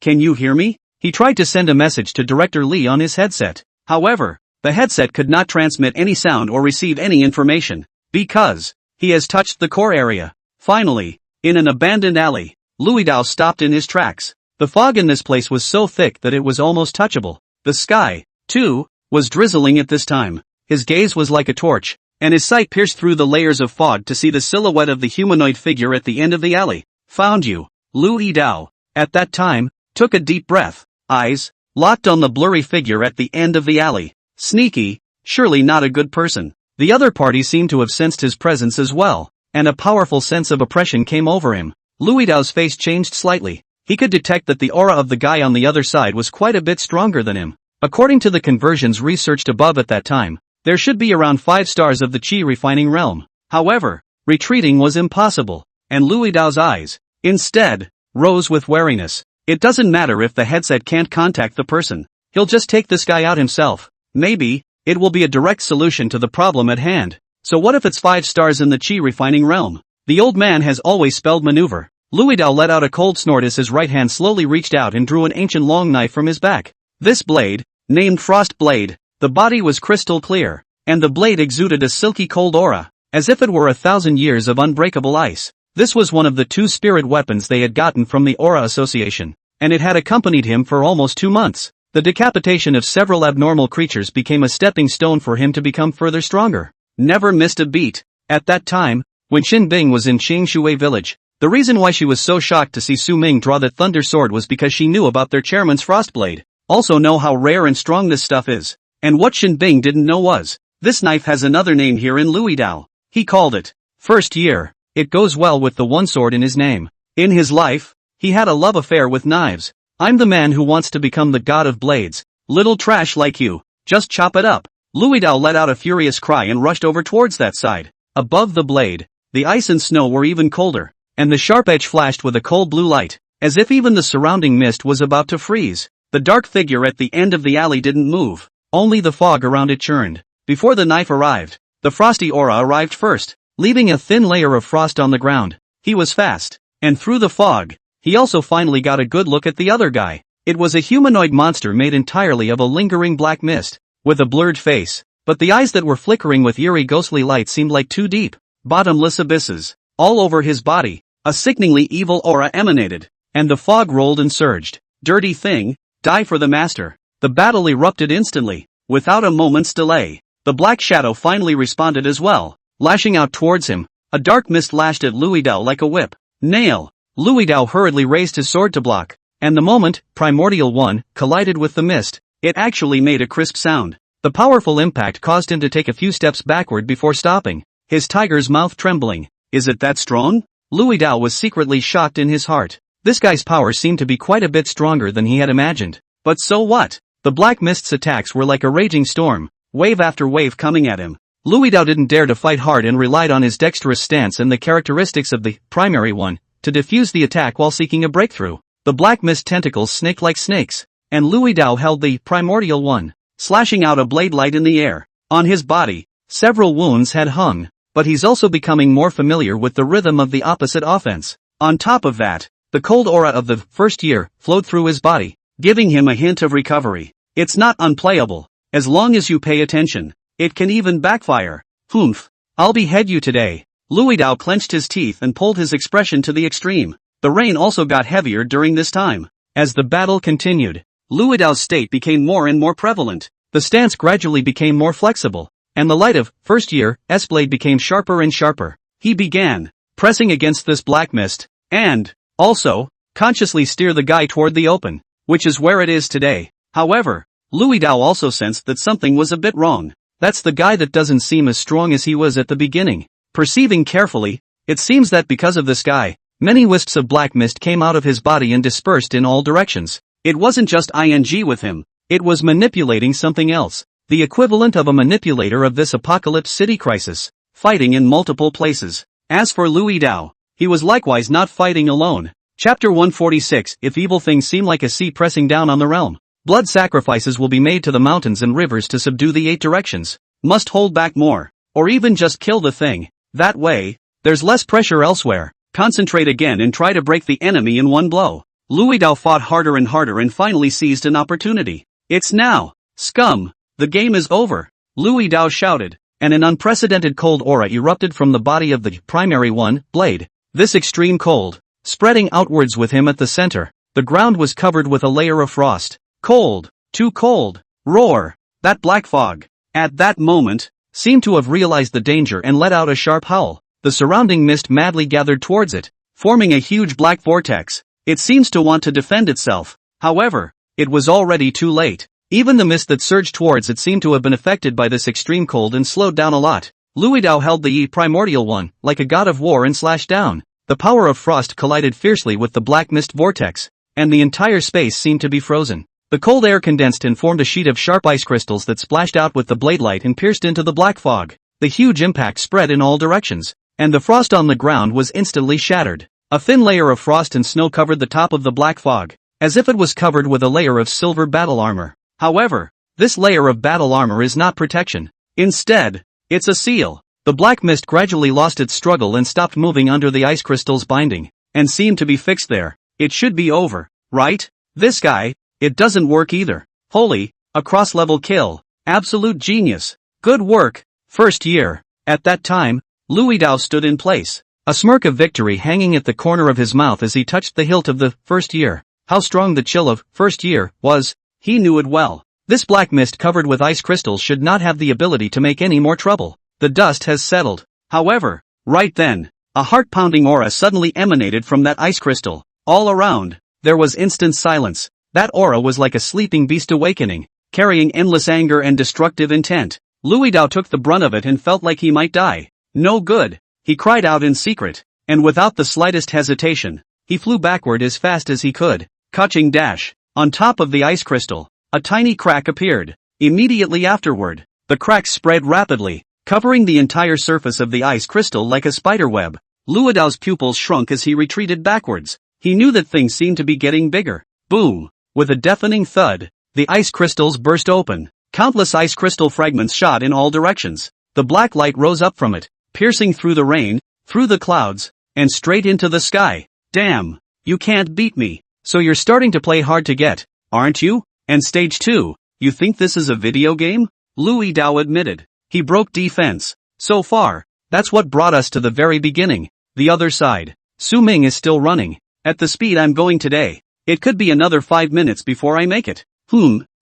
can you hear me? He tried to send a message to Director Lee on his headset. However, the headset could not transmit any sound or receive any information, because he has touched the core area. Finally, in an abandoned alley, Louis Dao stopped in his tracks. The fog in this place was so thick that it was almost touchable. The sky, too, was drizzling at this time. His gaze was like a torch, and his sight pierced through the layers of fog to see the silhouette of the humanoid figure at the end of the alley. Found you. Louis Dao, at that time, took a deep breath, eyes locked on the blurry figure at the end of the alley. Sneaky, surely not a good person. The other party seemed to have sensed his presence as well, and a powerful sense of oppression came over him. Louis Dao's face changed slightly. He could detect that the aura of the guy on the other side was quite a bit stronger than him. According to the conversions researched above at that time, there should be around 5 stars of the chi refining realm. However, retreating was impossible, and Louis Dao's eyes, instead, rose with wariness. It doesn't matter if the headset can't contact the person. He'll just take this guy out himself. Maybe, it will be a direct solution to the problem at hand. So what if it's 5 stars in the chi refining realm? The old man has always spelled maneuver. Louis Dao let out a cold snort as his right hand slowly reached out and drew an ancient long knife from his back. This blade, named Frost Blade, the body was crystal clear, and the blade exuded a silky cold aura, as if it were 1,000 years of unbreakable ice. This was one of the 2 spirit weapons they had gotten from the Aura Association, and it had accompanied him for almost 2 months. The decapitation of several abnormal creatures became a stepping stone for him to become further stronger. Never missed a beat. At that time, when Xin Bing was in Qingshui village, the reason why she was so shocked to see Su Ming draw that thunder sword was because she knew about their chairman's Frostblade. Also know how rare and strong this stuff is. And what Xin Bing didn't know was, this knife has another name here in Louis Dao. He called it First Year. It goes well with the one sword in his name. In his life, he had a love affair with knives. I'm the man who wants to become the god of blades. Little trash like you, just chop it up. Louis Dao let out a furious cry and rushed over towards that side. Above the blade, the ice and snow were even colder, and the sharp edge flashed with a cold blue light, as if even the surrounding mist was about to freeze. The dark figure at the end of the alley didn't move, only the fog around it churned. Before the knife arrived, the frosty aura arrived first, leaving a thin layer of frost on the ground. He was fast, and through the fog, he also finally got a good look at the other guy. It was a humanoid monster made entirely of a lingering black mist, with a blurred face, but the eyes that were flickering with eerie ghostly light seemed like two deep, bottomless abysses. All over his body, a sickeningly evil aura emanated, and the fog rolled and surged. Dirty thing, die for the master. The battle erupted instantly, without a moment's delay. The black shadow finally responded as well, lashing out towards him. A dark mist lashed at Louis Dao like a whip. Nail! Louis Dao hurriedly raised his sword to block, and the moment Primordial One collided with the mist, it actually made a crisp sound. The powerful impact caused him to take a few steps backward before stopping, his tiger's mouth trembling. Is it that strong? Louis Dao was secretly shocked in his heart. This guy's power seemed to be quite a bit stronger than he had imagined. But so what? The black mist's attacks were like a raging storm, wave after wave coming at him. Louis Dao didn't dare to fight hard and relied on his dexterous stance and the characteristics of the primary one to defuse the attack while seeking a breakthrough. The black mist tentacles snaked like snakes, and Louis Dao held the primordial one, slashing out a blade light in the air. On his body, several wounds had hung, but he's also becoming more familiar with the rhythm of the opposite offense. On top of that, the cold aura of the first year flowed through his body, giving him a hint of recovery. It's not unplayable, as long as you pay attention. It can even backfire. Humph. I'll behead you today. Louis Dao clenched his teeth and pulled his expression to the extreme. The rain also got heavier during this time. As the battle continued, Louis Dao's state became more and more prevalent. The stance gradually became more flexible, and the light of first year S-blade became sharper and sharper. He began pressing against this black mist, and also consciously steer the guy toward the open, which is where it is today. However, Louis Dao also sensed that something was a bit wrong. That's the guy that doesn't seem as strong as he was at the beginning. Perceiving carefully, it seems that because of this guy, many wisps of black mist came out of his body and dispersed in all directions. It wasn't just ING with him, it was manipulating something else, the equivalent of a manipulator of this apocalypse city crisis, fighting in multiple places. As for Louis Dao, he was likewise not fighting alone. Chapter 146. If evil things seem like a sea pressing down on the realm, blood sacrifices will be made to the mountains and rivers to subdue the 8 directions. Must hold back more, or even just kill the thing. That way, there's less pressure elsewhere. Concentrate again and try to break the enemy in one blow. Louis Dao fought harder and finally seized an opportunity. It's now, scum! The game is over! Louis Dao shouted, and an unprecedented cold aura erupted from the body of the primary one, blade. This extreme cold, spreading outwards with him at the center. The ground was covered with a layer of frost. Cold, too cold, roar. That black fog, at that moment, seemed to have realized the danger and let out a sharp howl. The surrounding mist madly gathered towards it, forming a huge black vortex. It seems to want to defend itself. However, it was already too late. Even the mist that surged towards it seemed to have been affected by this extreme cold and slowed down a lot. Louis Dao held the primordial one, like a god of war, and slashed down. The power of frost collided fiercely with the black mist vortex, and the entire space seemed to be frozen. The cold air condensed and formed a sheet of sharp ice crystals that splashed out with the blade light and pierced into the black fog. The huge impact spread in all directions, and the frost on the ground was instantly shattered. A thin layer of frost and snow covered the top of the black fog, as if it was covered with a layer of silver battle armor. However, this layer of battle armor is not protection. Instead, it's a seal. The black mist gradually lost its struggle and stopped moving under the ice crystal's binding, and seemed to be fixed there. It should be over, right? This guy, it doesn't work either. Holy, a cross-level kill. Absolute genius. Good work, first year. At that time, Louis Dao stood in place, a smirk of victory hanging at the corner of his mouth as he touched the hilt of the first year. How strong the chill of first year was, he knew it well. This black mist covered with ice crystals should not have the ability to make any more trouble. The dust has settled. However, right then, a heart-pounding aura suddenly emanated from that ice crystal. All around, there was instant silence. That aura was like a sleeping beast awakening, carrying endless anger and destructive intent. Louis Dao took the brunt of it and felt like he might die. No good, he cried out in secret, and without the slightest hesitation, he flew backward as fast as he could, catching dash. On top of the ice crystal, a tiny crack appeared. Immediately afterward, the crack spread rapidly, covering the entire surface of the ice crystal like a spider web. Luidao's pupils shrunk as he retreated backwards. He knew that things seemed to be getting bigger. Boom! With a deafening thud, the ice crystals burst open. Countless ice crystal fragments shot in all directions. The black light rose up from it, piercing through the rain, through the clouds, and straight into the sky. Damn! You can't beat me. So you're starting to play hard to get, aren't you? And stage 2, you think this is a video game? Luidao admitted. He broke defense. So far, that's what brought us to the very beginning. The other side. Su Ming is still running. At the speed I'm going today, it could be another 5 minutes before I make it.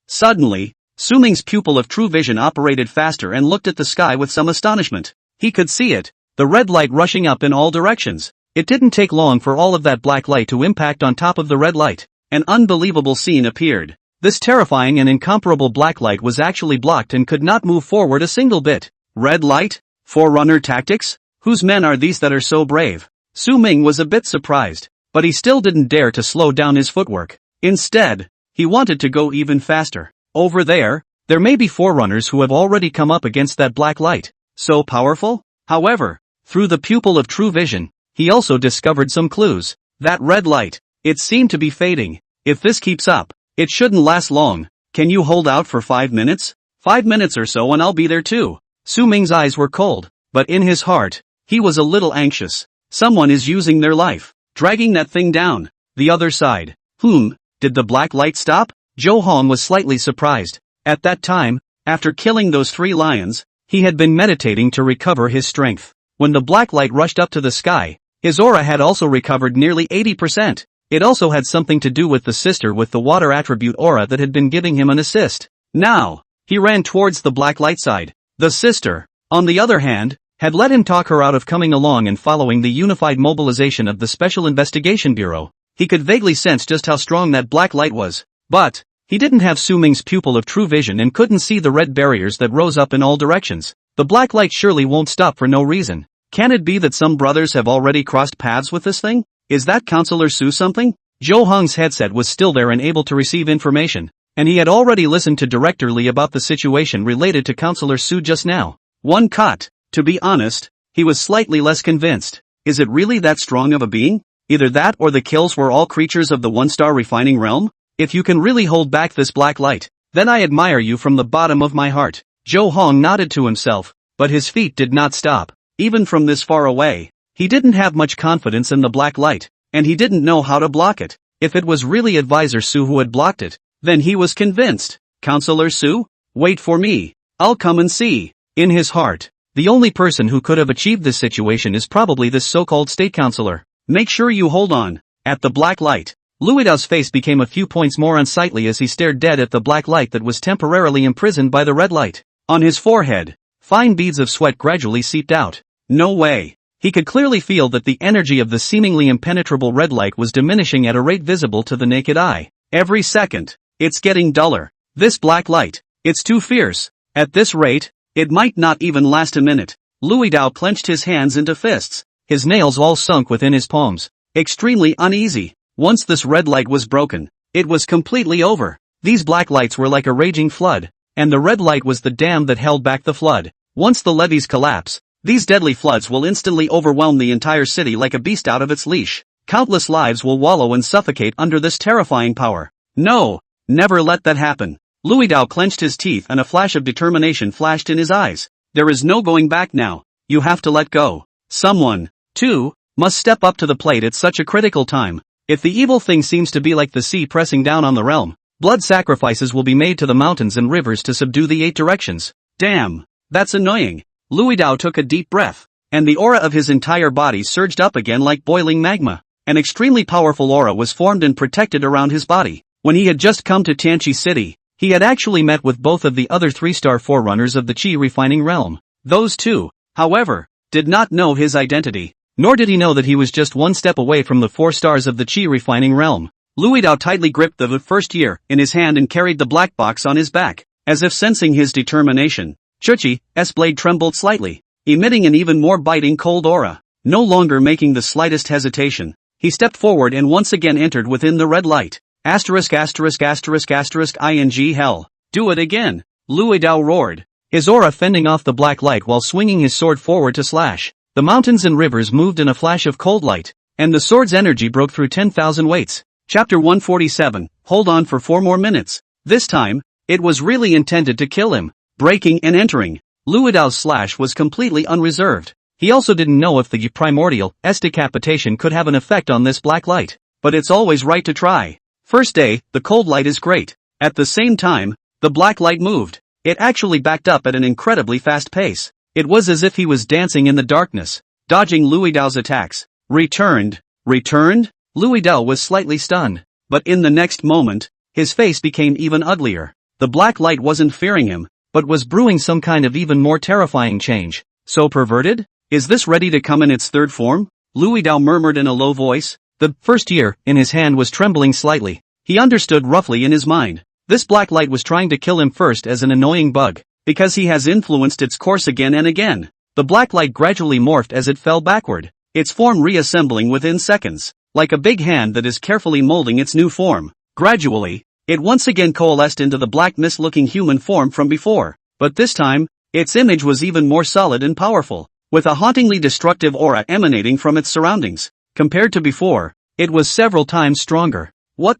Suddenly, Su Ming's pupil of true vision operated faster and looked at the sky with some astonishment. He could see it, the red light rushing up in all directions. It didn't take long for all of that black light to impact on top of the red light. An unbelievable scene appeared. This terrifying and incomparable black light was actually blocked and could not move forward a single bit. Red light? Forerunner tactics? Whose men are these that are so brave? Su Ming was a bit surprised, but he still didn't dare to slow down his footwork. Instead, he wanted to go even faster. Over there may be forerunners who have already come up against that black light. So powerful? However, through the pupil of true vision, he also discovered some clues. That red light, it seemed to be fading. If this keeps up, it shouldn't last long. Can you hold out for 5 minutes? 5 minutes or so and I'll be there too. Su Ming's eyes were cold, but in his heart, he was a little anxious. Someone is using their life, dragging that thing down. The other side. Did the black light stop? Zhou Hong was slightly surprised. At that time, after killing those 3 lions, he had been meditating to recover his strength. When the black light rushed up to the sky, his aura had also recovered nearly 80%. It also had something to do with the sister with the water attribute aura that had been giving him an assist. Now, he ran towards the black light side. The sister, on the other hand, had let him talk her out of coming along and following the unified mobilization of the Special Investigation Bureau. He could vaguely sense just how strong that black light was. But, he didn't have Su Ming's pupil of true vision and couldn't see the red barriers that rose up in all directions. The black light surely won't stop for no reason. Can it be that some brothers have already crossed paths with this thing? Is that Counselor Su something? Zhou Hong's headset was still there and able to receive information, and he had already listened to Director Li about the situation related to Counselor Su just now. One cut. To be honest, he was slightly less convinced. Is it really that strong of a being? Either that or the kills were all creatures of the one-star refining realm? If you can really hold back this black light, then I admire you from the bottom of my heart. Zhou Hong nodded to himself, but his feet did not stop. Even from this far away, he didn't have much confidence in the black light, and he didn't know how to block it. If it was really Advisor Su who had blocked it, then he was convinced. Counselor Su? Wait for me. I'll come and see. In his heart, the only person who could have achieved this situation is probably this so-called state counselor. Make sure you hold on. At the black light, Luidao's face became a few points more unsightly as he stared dead at the black light that was temporarily imprisoned by the red light. On his forehead, fine beads of sweat gradually seeped out. No way. He could clearly feel that the energy of the seemingly impenetrable red light was diminishing at a rate visible to the naked eye. Every second, it's getting duller. This black light, it's too fierce. At this rate, it might not even last a minute. Luidao clenched his hands into fists, his nails all sunk within his palms. Extremely uneasy. Once this red light was broken, it was completely over. These black lights were like a raging flood, and the red light was the dam that held back the flood. Once the levees collapse, these deadly floods will instantly overwhelm the entire city like a beast out of its leash. Countless lives will wallow and suffocate under this terrifying power. No, never let that happen. Luidao clenched his teeth and a flash of determination flashed in his eyes. There is no going back now. You have to let go. Someone, too, must step up to the plate at such a critical time. If the evil thing seems to be like the sea pressing down on the realm, blood sacrifices will be made to the mountains and rivers to subdue the 8 directions. Damn, that's annoying. Luidao took a deep breath, and the aura of his entire body surged up again like boiling magma. An extremely powerful aura was formed and protected around his body. When he had just come to Tianqi City, he had actually met with both of the other 3-star forerunners of the Qi refining realm. Those two, however, did not know his identity, nor did he know that he was just one step away from the 4 stars of the Qi refining realm. Luidao tightly gripped the first year in his hand and carried the black box on his back, as if sensing his determination. Chuchi's blade trembled slightly, emitting an even more biting cold aura. No longer making the slightest hesitation, He stepped forward and once again entered within the red light. Asterisk asterisk asterisk asterisk ing hell. Do it again. Luo Dao roared, his aura fending off the black light while swinging his sword forward to slash. The mountains and rivers moved in a flash of cold light, and the sword's energy broke through 10,000 weights. Chapter 147, hold on for 4 more minutes. This time, it was really intended to kill him. Breaking and entering. Luo Dao's slash was completely unreserved. He also didn't know if the primordial decapitation could have an effect on this black light. But it's always right to try. First day, the cold light is great. At the same time, the black light moved. It actually backed up at an incredibly fast pace. It was as if he was dancing in the darkness, dodging Luo Dao's attacks. Returned? Luo Dao was slightly stunned. But in the next moment, his face became even uglier. The black light wasn't fearing him, but was brewing some kind of even more terrifying change. So perverted? Is this ready to come in its third form? Luo Dao murmured in a low voice. The first year in his hand was trembling slightly. He understood roughly in his mind. This black light was trying to kill him first as an annoying bug, because he has influenced its course again and again. The black light gradually morphed as it fell backward, its form reassembling within seconds, like a big hand that is carefully molding its new form. Gradually, it once again coalesced into the black mist-looking human form from before, but this time, its image was even more solid and powerful, with a hauntingly destructive aura emanating from its surroundings. Compared to before, it was several times stronger. What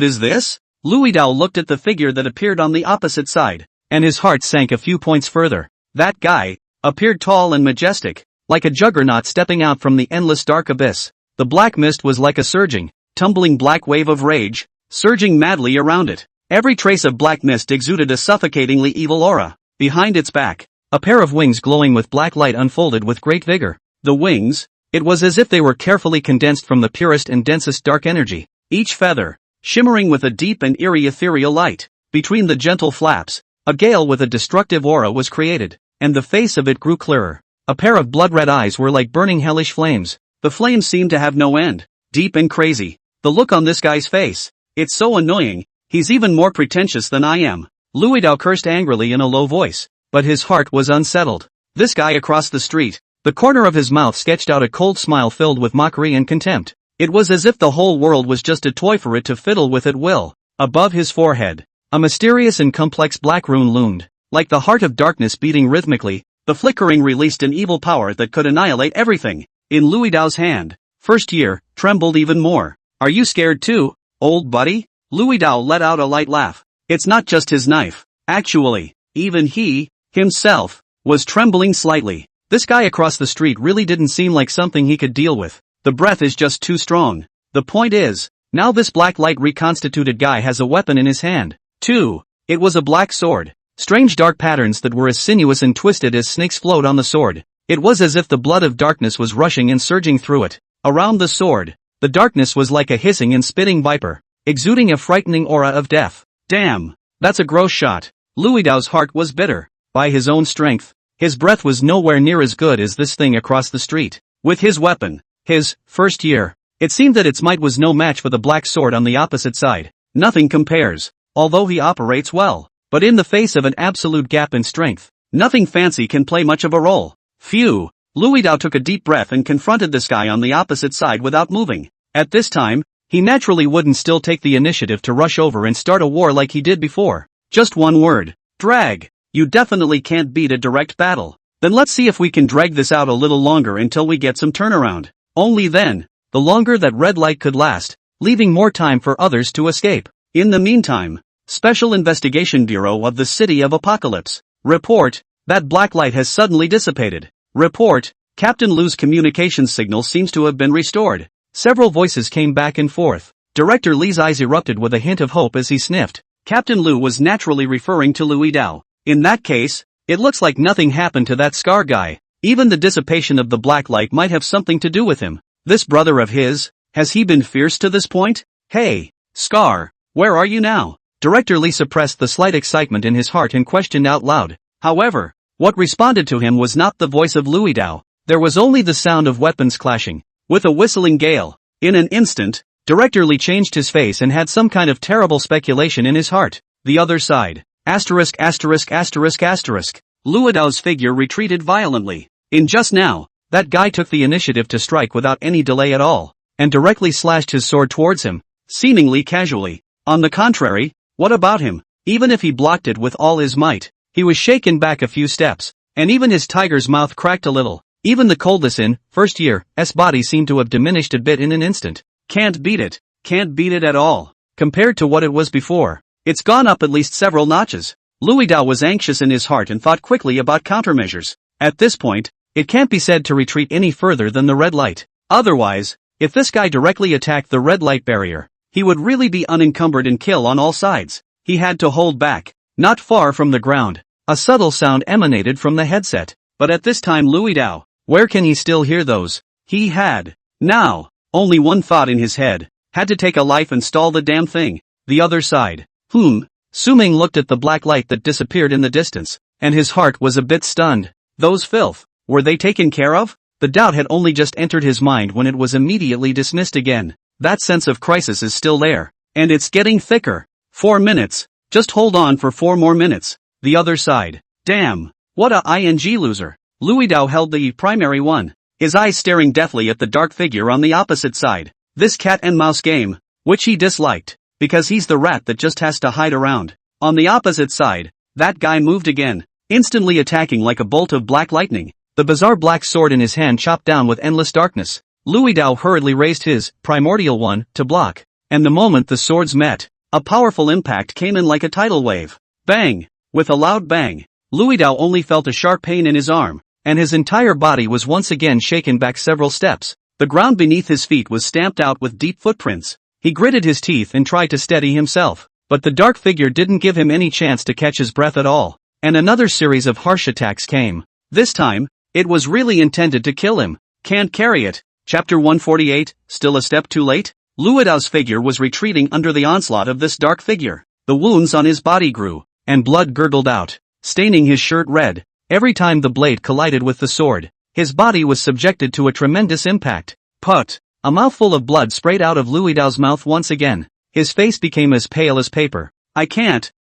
is this? Luo Dao looked at the figure that appeared on the opposite side, and his heart sank a few points further. That guy appeared tall and majestic, like a juggernaut stepping out from the endless dark abyss. The black mist was like a surging, tumbling black wave of rage, surging madly around it. Every trace of black mist exuded a suffocatingly evil aura. Behind its back, a pair of wings glowing with black light unfolded with great vigor. The wings, it was as if they were carefully condensed from the purest and densest dark energy, each feather shimmering with a deep and eerie ethereal light. Between the gentle flaps, a gale with a destructive aura was created, and the face of it grew clearer. A pair of blood-red eyes were like burning hellish flames. The flames seemed to have no end, deep and crazy. The look on this guy's face, it's so annoying, he's even more pretentious than I am. Luo Dao cursed angrily in a low voice, but his heart was unsettled. This guy across the street, the corner of his mouth sketched out a cold smile filled with mockery and contempt. It was as if the whole world was just a toy for it to fiddle with at will. Above his forehead, a mysterious and complex black rune loomed, like the heart of darkness beating rhythmically. The flickering released an evil power that could annihilate everything. In Luo Dao's hand, first year, trembled even more. Are you scared too, old buddy? Luo Dao let out a light laugh. It's not just his knife. Actually, even he, himself, was trembling slightly. This guy across the street really didn't seem like something he could deal with. The breath is just too strong. The point is, now this black light reconstituted guy has a weapon in his hand. Too. It was a black sword. Strange dark patterns that were as sinuous and twisted as snakes flowed on the sword. It was as if the blood of darkness was rushing and surging through it. Around the sword, the darkness was like a hissing and spitting viper, exuding a frightening aura of death. Damn, that's a gross shot. Luo Dao's heart was bitter. By his own strength, his breath was nowhere near as good as this thing across the street. With his weapon, his first year, it seemed that its might was no match for the black sword on the opposite side. Nothing compares, although he operates well. But in the face of an absolute gap in strength, nothing fancy can play much of a role. Phew. Luo Dao took a deep breath and confronted this guy on the opposite side without moving. At this time, he naturally wouldn't still take the initiative to rush over and start a war like he did before. Just one word. Drag. You definitely can't beat a direct battle. Then let's see if we can drag this out a little longer until we get some turnaround. Only then, the longer that red light could last, leaving more time for others to escape. In the meantime, Special Investigation Bureau of the City of Apocalypse. Report, that black light has suddenly dissipated. Report, Captain Lu's communications signal seems to have been restored. Several voices came back and forth. Director Li's eyes erupted with a hint of hope as he sniffed. Captain Lu was naturally referring to Luo Dao. In that case, it looks like nothing happened to that Scar guy. Even the dissipation of the black light might have something to do with him. This brother of his, has he been fierce to this point? Hey, Scar, where are you now? Director Li suppressed the slight excitement in his heart and questioned out loud. However, what responded to him was not the voice of Luo Dao. There was only the sound of weapons clashing, with a whistling gale. In an instant, Director Li changed his face and had some kind of terrible speculation in his heart. The other side. Asterisk asterisk asterisk asterisk. Luo Dao's figure retreated violently. In just now, that guy took the initiative to strike without any delay at all. and directly slashed his sword towards him, seemingly casually. On the contrary, what about him? Even if he blocked it with all his might, he was shaken back a few steps, and even his tiger's mouth cracked a little. Even the coldness in first year's body seemed to have diminished a bit in an instant. Can't beat it. Can't beat it at all. Compared to what it was before, it's gone up at least several notches. Louis Dao was anxious in his heart and thought quickly about countermeasures. At this point, it can't be said to retreat any further than the red light. Otherwise, if this guy directly attacked the red light barrier, he would really be unencumbered and kill on all sides. He had to hold back. Not far from the ground, a subtle sound emanated from the headset. But at this time Louis Dao, where can he still hear those? He had, now, only one thought in his head. Had to take a life and stall the damn thing. The other side. Su Ming looked at the black light that disappeared in the distance, and his heart was a bit stunned. Those filth, were they taken care of? The doubt had only just entered his mind when it was immediately dismissed again. That sense of crisis is still there, and it's getting thicker. 4 minutes. Just hold on for 4 more minutes. The other side. Damn. What a ing loser. Louis Dao held the primary one, his eyes staring deathly at the dark figure on the opposite side. This cat and mouse game, which he disliked, because he's the rat that just has to hide around. On the opposite side, that guy moved again, instantly attacking like a bolt of black lightning. The bizarre black sword in his hand chopped down with endless darkness. Louis Dao hurriedly raised his primordial one to block, and the moment the swords met, a powerful impact came in like a tidal wave. Bang! With a loud bang, Louis Dao only felt a sharp pain in his arm, and his entire body was once again shaken back several steps. The ground beneath his feet was stamped out with deep footprints. He gritted his teeth and tried to steady himself, but the dark figure didn't give him any chance to catch his breath at all, and another series of harsh attacks came. This time, it was really intended to kill him. Can't carry it. Chapter 148, still a step too late? Louis Dao's figure was retreating under the onslaught of this dark figure. The wounds on his body grew, and blood gurgled out, staining his shirt red. Every time the blade collided with the sword, his body was subjected to a tremendous impact. Put! A mouthful of blood sprayed out of Louis Dao's mouth once again. His face became as pale as paper. I can't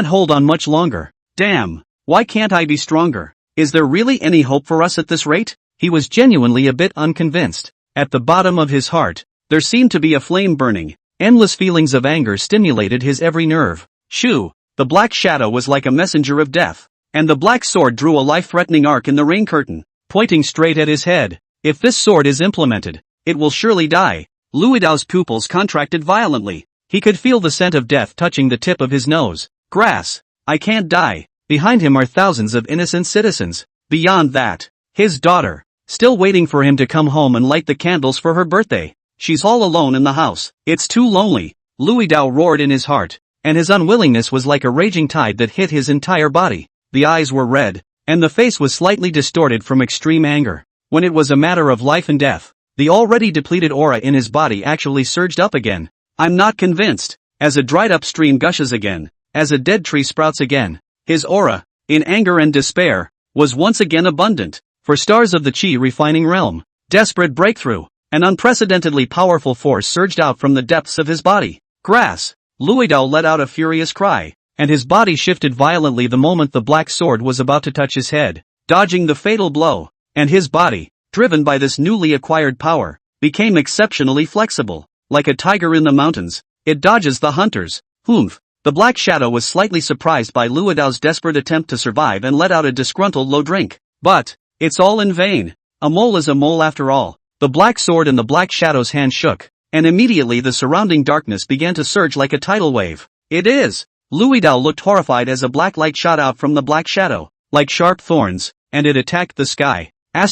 hold on much longer. Damn! Why can't I be stronger? Is there really any hope for us at this rate? He was genuinely a bit unconvinced. At the bottom of his heart, there seemed to be a flame burning. Endless feelings of anger stimulated his every nerve. Shoo! The black shadow was like a messenger of death, and the black sword drew a life-threatening arc in the rain curtain, pointing straight at his head. If this sword is implemented, it will surely die. Louis Dao's pupils contracted violently. He could feel the scent of death touching the tip of his nose. Grass! I can't die. Behind him are thousands of innocent citizens. Beyond that, his daughter, still waiting for him to come home and light the candles for her birthday. She's all alone in the house. It's too lonely. Louis Dao roared in his heart, and his unwillingness was like a raging tide that hit his entire body. The eyes were red, and the face was slightly distorted from extreme anger. When it was a matter of life and death, the already depleted aura in his body actually surged up again. I'm not convinced. As a dried-up stream gushes again, as a dead tree sprouts again, his aura, in anger and despair, was once again abundant. For stars of the Qi refining realm, desperate breakthrough, an unprecedentedly powerful force surged out from the depths of his body. Grass! Louis Dao let out a furious cry, and his body shifted violently the moment the black sword was about to touch his head, dodging the fatal blow, and his body, driven by this newly acquired power, became exceptionally flexible. Like a tiger in the mountains, it dodges the hunters. Humph! The black shadow was slightly surprised by Louis Dao's desperate attempt to survive and let out a disgruntled low drink. But, it's all in vain. A mole is a mole after all. The black sword in the black shadow's hand shook, and immediately the surrounding darkness began to surge like a tidal wave. It is! Louis Dao looked horrified as a black light shot out from the black shadow, like sharp thorns, and it attacked the sky. ********.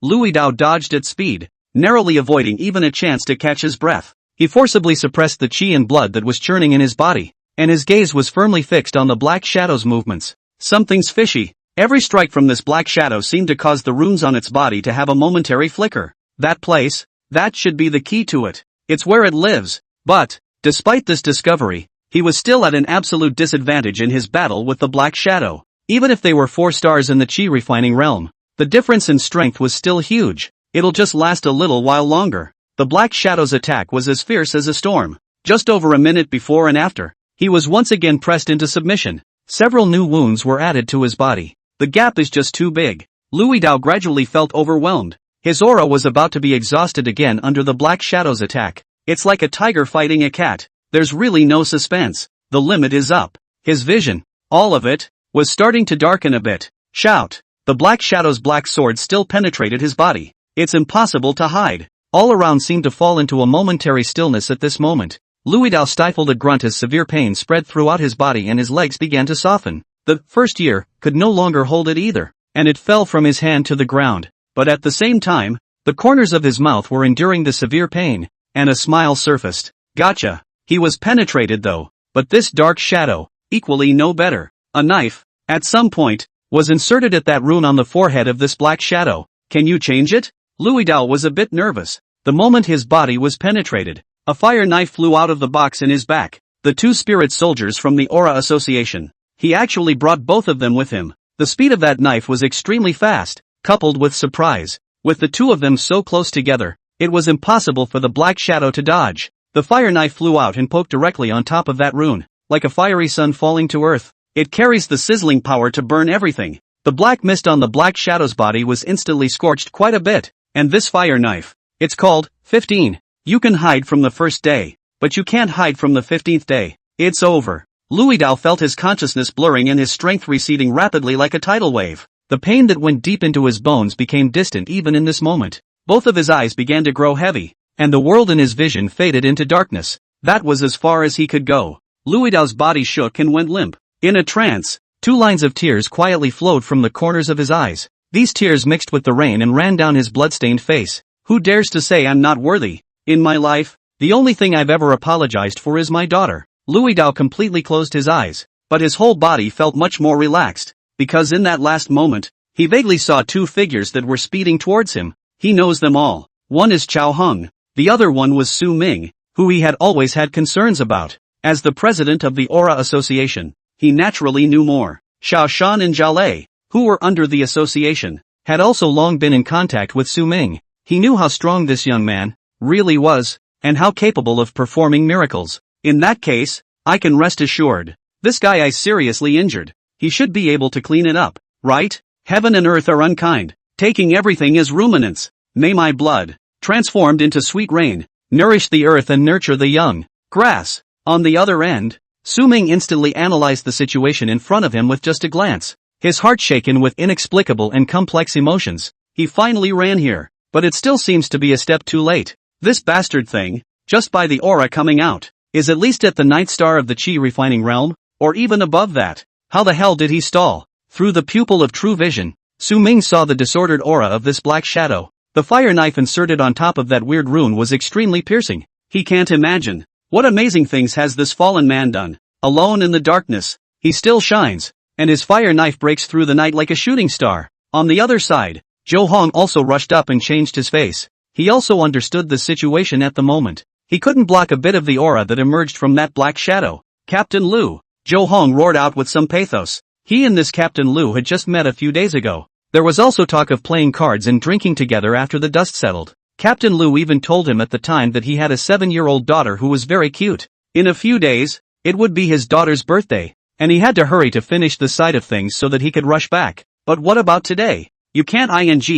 Louis Dao dodged at speed, narrowly avoiding even a chance to catch his breath. He forcibly suppressed the qi and blood that was churning in his body, and his gaze was firmly fixed on the black shadow's movements. Something's fishy. Every strike from this black shadow seemed to cause the runes on its body to have a momentary flicker. That place, that should be the key to it. It's where it lives. But, despite this discovery, he was still at an absolute disadvantage in his battle with the black shadow. Even if they were 4 stars in the Qi refining realm, the difference in strength was still huge. It'll just last a little while longer. The black shadow's attack was as fierce as a storm. Just over a minute before and after, he was once again pressed into submission. Several new wounds were added to his body. The gap is just too big. Louis Dao gradually felt overwhelmed. His aura was about to be exhausted again under the Black Shadow's attack. It's like a tiger fighting a cat. There's really no suspense. The limit is up. His vision, all of it, was starting to darken a bit. Shout! The Black Shadow's black sword still penetrated his body. It's impossible to hide. All around seemed to fall into a momentary stillness at this moment. Louis Dao stifled a grunt as severe pain spread throughout his body and his legs began to soften. The first year could no longer hold it either, and it fell from his hand to the ground. But at the same time, the corners of his mouth were enduring the severe pain, and a smile surfaced. Gotcha. He was penetrated though, but this dark shadow, equally no better. A knife, at some point, was inserted at that rune on the forehead of this black shadow. Can you change it? Louis Dao was a bit nervous. The moment his body was penetrated, a fire knife flew out of the box in his back. The two spirit soldiers from the Aura Association. He actually brought both of them with him. The speed of that knife was extremely fast, coupled with surprise. With the two of them so close together, it was impossible for the black shadow to dodge. The fire knife flew out and poked directly on top of that rune, like a fiery sun falling to earth. It carries the sizzling power to burn everything. The black mist on the black shadow's body was instantly scorched quite a bit, and this fire knife, it's called 15. You can hide from the first day, but you can't hide from the 15th day. It's over. Louis Dao felt his consciousness blurring and his strength receding rapidly like a tidal wave. The pain that went deep into his bones became distant even in this moment. Both of his eyes began to grow heavy, and the world in his vision faded into darkness. That was as far as he could go. Louis Dao's body shook and went limp. In a trance, 2 lines of tears quietly flowed from the corners of his eyes. These tears mixed with the rain and ran down his blood-stained face. Who dares to say I'm not worthy? In my life, the only thing I've ever apologized for is my daughter. Louis Dao completely closed his eyes, but his whole body felt much more relaxed, because in that last moment, he vaguely saw 2 figures that were speeding towards him. He knows them all. One is Chao Heng, the other one was Su Ming, who he had always had concerns about. As the president of the Aura Association, he naturally knew more. Xiao Shan and Zhao Lei, who were under the association, had also long been in contact with Su Ming. He knew how strong this young man really was, and how capable of performing miracles. In that case, I can rest assured. This guy I seriously injured. He should be able to clean it up, right? Heaven and earth are unkind, taking everything as ruminants. May my blood, transformed into sweet rain, nourish the earth and nurture the young grass. On the other end, Su Ming instantly analyzed the situation in front of him with just a glance. His heart shaken with inexplicable and complex emotions. He finally ran here, but it still seems to be a step too late. This bastard thing, just by the aura coming out, is at least at the 9th star of the Qi refining realm, or even above that. How the hell did he stall? Through the pupil of true vision, Su Ming saw the disordered aura of this black shadow. The fire knife inserted on top of that weird rune was extremely piercing. He can't imagine. What amazing things has this fallen man done? Alone in the darkness, he still shines, and his fire knife breaks through the night like a shooting star. On the other side, Zhou Hong also rushed up and changed his face. He also understood the situation at the moment. He couldn't block a bit of the aura that emerged from that black shadow. Captain Liu, Zhou Hong roared out with some pathos. He and this Captain Liu had just met a few days ago. There was also talk of playing cards and drinking together after the dust settled. Captain Liu even told him at the time that he had a 7-year-old daughter who was very cute. In a few days, it would be his daughter's birthday, and he had to hurry to finish the side of things so that he could rush back. But what about today? You can't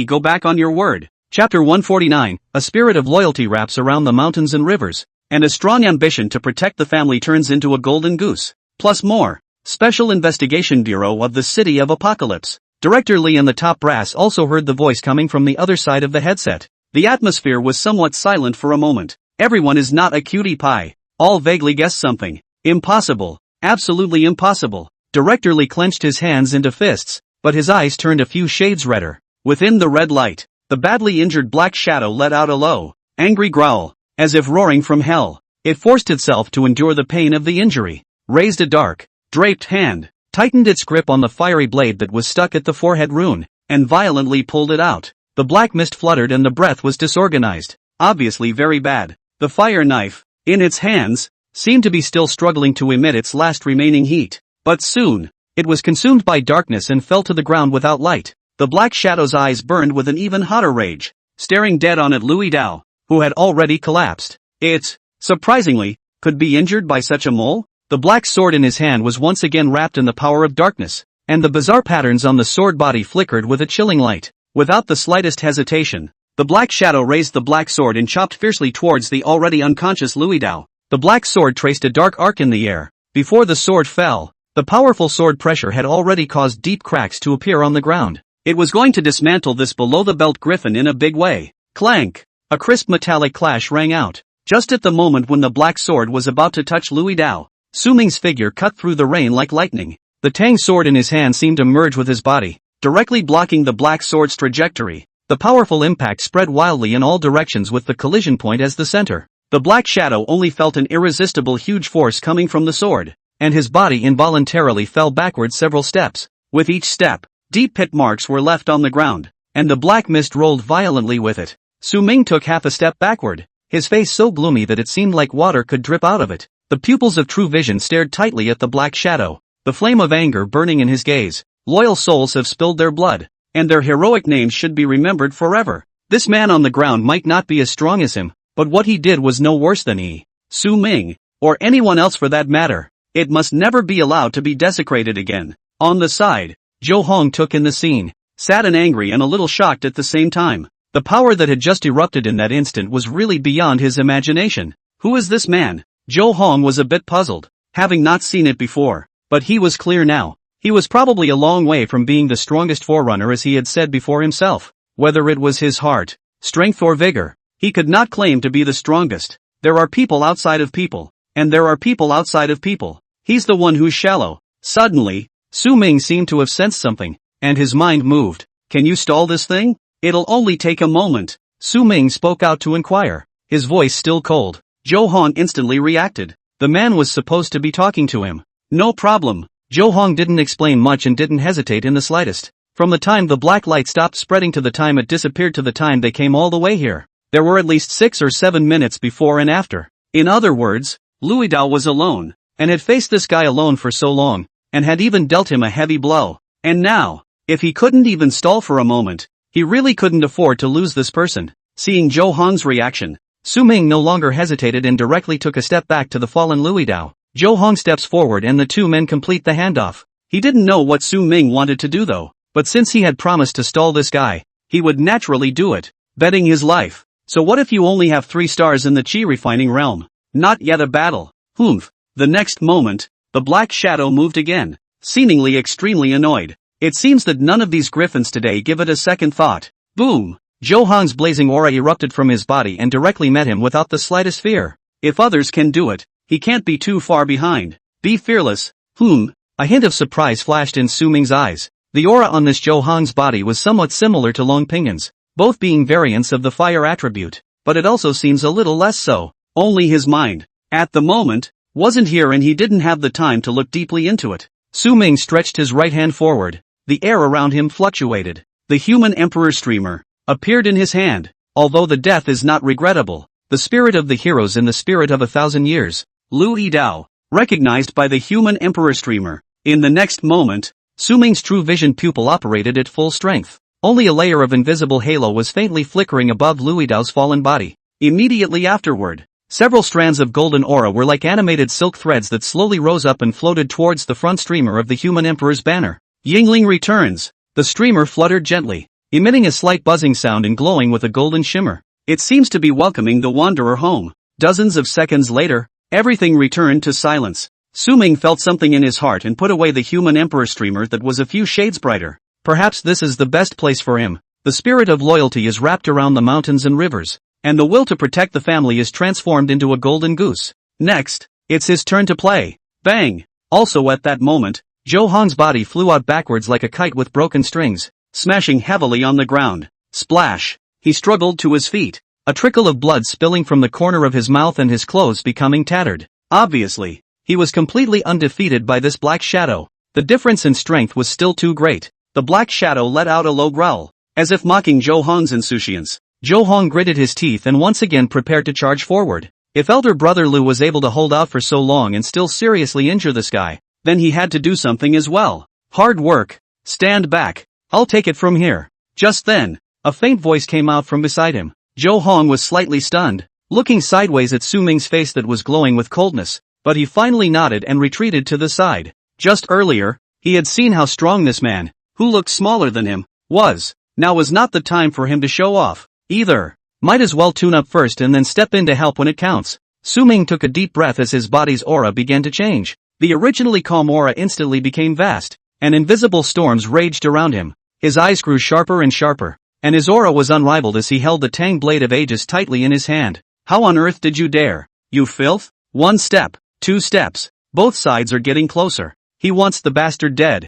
go back on your word. Chapter 149, a spirit of loyalty wraps around the mountains and rivers, and a strong ambition to protect the family turns into a golden goose. Plus more. Special Investigation Bureau of the City of Apocalypse. Director Lee and the top brass also heard the voice coming from the other side of the headset. The atmosphere was somewhat silent for a moment. Everyone is not a cutie pie. All vaguely guessed something. Impossible. Absolutely impossible. Director Lee clenched his hands into fists, but his eyes turned a few shades redder. Within the red light, the badly injured black shadow let out a low, angry growl, as if roaring from hell. It forced itself to endure the pain of the injury, raised a dark, draped hand, tightened its grip on the fiery blade that was stuck at the forehead rune, and violently pulled it out. The black mist fluttered and the breath was disorganized, obviously very bad. The fire knife, in its hands, seemed to be still struggling to emit its last remaining heat, but soon, it was consumed by darkness and fell to the ground without light. The black shadow's eyes burned with an even hotter rage, staring dead on at Louis Dao, who had already collapsed. It, surprisingly, could be injured by such a mole? The black sword in his hand was once again wrapped in the power of darkness, and the bizarre patterns on the sword body flickered with a chilling light. Without the slightest hesitation, The black shadow raised the black sword and chopped fiercely towards the already unconscious Louis Dao. The black sword traced a dark arc in the air. Before the sword fell, the powerful sword pressure had already caused deep cracks to appear on the ground. It was going to dismantle this below-the-belt griffin in a big way. Clank! A crisp metallic clash rang out. Just at the moment when the black sword was about to touch Louis Dao, Su Ming's figure cut through the rain like lightning. The tang sword in his hand seemed to merge with his body, directly blocking the black sword's trajectory. The powerful impact spread wildly in all directions with the collision point as the center. The black shadow only felt an irresistible huge force coming from the sword, and his body involuntarily fell backward several steps. With each step, deep pit marks were left on the ground, and the black mist rolled violently with it. Su Ming took half a step backward, his face so gloomy that it seemed like water could drip out of it. The pupils of true vision stared tightly at the black shadow, the flame of anger burning in his gaze. Loyal souls have spilled their blood, and their heroic names should be remembered forever. This man on the ground might not be as strong as him, but what he did was no worse than he, Su Ming, or anyone else for that matter. It must never be allowed to be desecrated again. On the side, Zhou Hong took in the scene, sad and angry and a little shocked at the same time. The power that had just erupted in that instant was really beyond his imagination. Who is this man? Zhou Hong was a bit puzzled, having not seen it before, but he was clear now. He was probably a long way from being the strongest forerunner as he had said before himself. Whether it was his heart, strength or vigor, he could not claim to be the strongest. There are people outside of people, and there are people outside of people. He's the one who's shallow. Suddenly, Su Ming seemed to have sensed something, and his mind moved. Can you stall this thing? It'll only take a moment. Su Ming spoke out to inquire, his voice still cold. Zhou Hong instantly reacted. The man was supposed to be talking to him. No problem. Zhou Hong didn't explain much and didn't hesitate in the slightest. From the time the black light stopped spreading to the time it disappeared to the time they came all the way here, there were at least 6 or 7 minutes before and after. In other words, Louis Dao was alone, and had faced this guy alone for so long, and had even dealt him a heavy blow. And now, if he couldn't even stall for a moment, he really couldn't afford to lose this person. Seeing Zhou Hong's reaction, Su Ming no longer hesitated and directly took a step back to the fallen Louis Dao. Zhou Hong steps forward and the two men complete the handoff. He didn't know what Su Ming wanted to do though, but since he had promised to stall this guy, he would naturally do it, betting his life. So what if you only have 3 stars in the chi refining realm? Not yet a battle. Humph. The next moment, the black shadow moved again, seemingly extremely annoyed. It seems that none of these griffins today give it a second thought. Boom! Zhou Hong's blazing aura erupted from his body and directly met him without the slightest fear. If others can do it, he can't be too far behind. Be fearless. A hint of surprise flashed in Su Ming's eyes. The aura on this Zhou Hong's body was somewhat similar to Long Pingan's, both being variants of the fire attribute, but it also seems a little less so. Only his mind, at the moment, wasn't here and he didn't have the time to look deeply into it. Su Ming stretched his right hand forward. The air around him fluctuated. The human emperor streamer appeared in his hand. Although the death is not regrettable, the spirit of the heroes in the spirit of 1,000 years. Louis Dao, recognized by the human emperor streamer. In the next moment, Su Ming's true vision pupil operated at full strength. Only a layer of invisible halo was faintly flickering above Louis Dao's fallen body. Immediately afterward, several strands of golden aura were like animated silk threads that slowly rose up and floated towards the front streamer of the human emperor's banner. Yingling returns. The streamer fluttered gently, emitting a slight buzzing sound and glowing with a golden shimmer. It seems to be welcoming the wanderer home. Dozens of seconds later, everything returned to silence. Su Ming felt something in his heart and put away the human emperor streamer that was a few shades brighter. Perhaps this is the best place for him. The spirit of loyalty is wrapped around the mountains and rivers, and the will to protect the family is transformed into a golden goose. Next, it's his turn to play. Bang! Also at that moment, Zhou Hong's body flew out backwards like a kite with broken strings, smashing heavily on the ground. Splash! He struggled to his feet, a trickle of blood spilling from the corner of his mouth and his clothes becoming tattered. Obviously, he was completely undefeated by this black shadow. The difference in strength was still too great. The black shadow let out a low growl, as if mocking Zhou Hong's insouciance. Zhou Hong gritted his teeth and once again prepared to charge forward. If elder brother Lu was able to hold out for so long and still seriously injure this guy, then he had to do something as well. Hard work. Stand back. I'll take it from here. Just then, a faint voice came out from beside him. Zhou Hong was slightly stunned, looking sideways at Su Ming's face that was glowing with coldness, but he finally nodded and retreated to the side. Just earlier, he had seen how strong this man, who looked smaller than him, was. Now was not the time for him to show off. Either. Might as well tune up first and then step in to help when it counts. Su-Ming took a deep breath as his body's aura began to change. The originally calm aura instantly became vast, and invisible storms raged around him. His eyes grew sharper and sharper, and his aura was unrivaled as he held the Tang Blade of Ages tightly in his hand. How on earth did you dare? You filth? 1 step, 2 steps. Both sides are getting closer. He wants the bastard dead.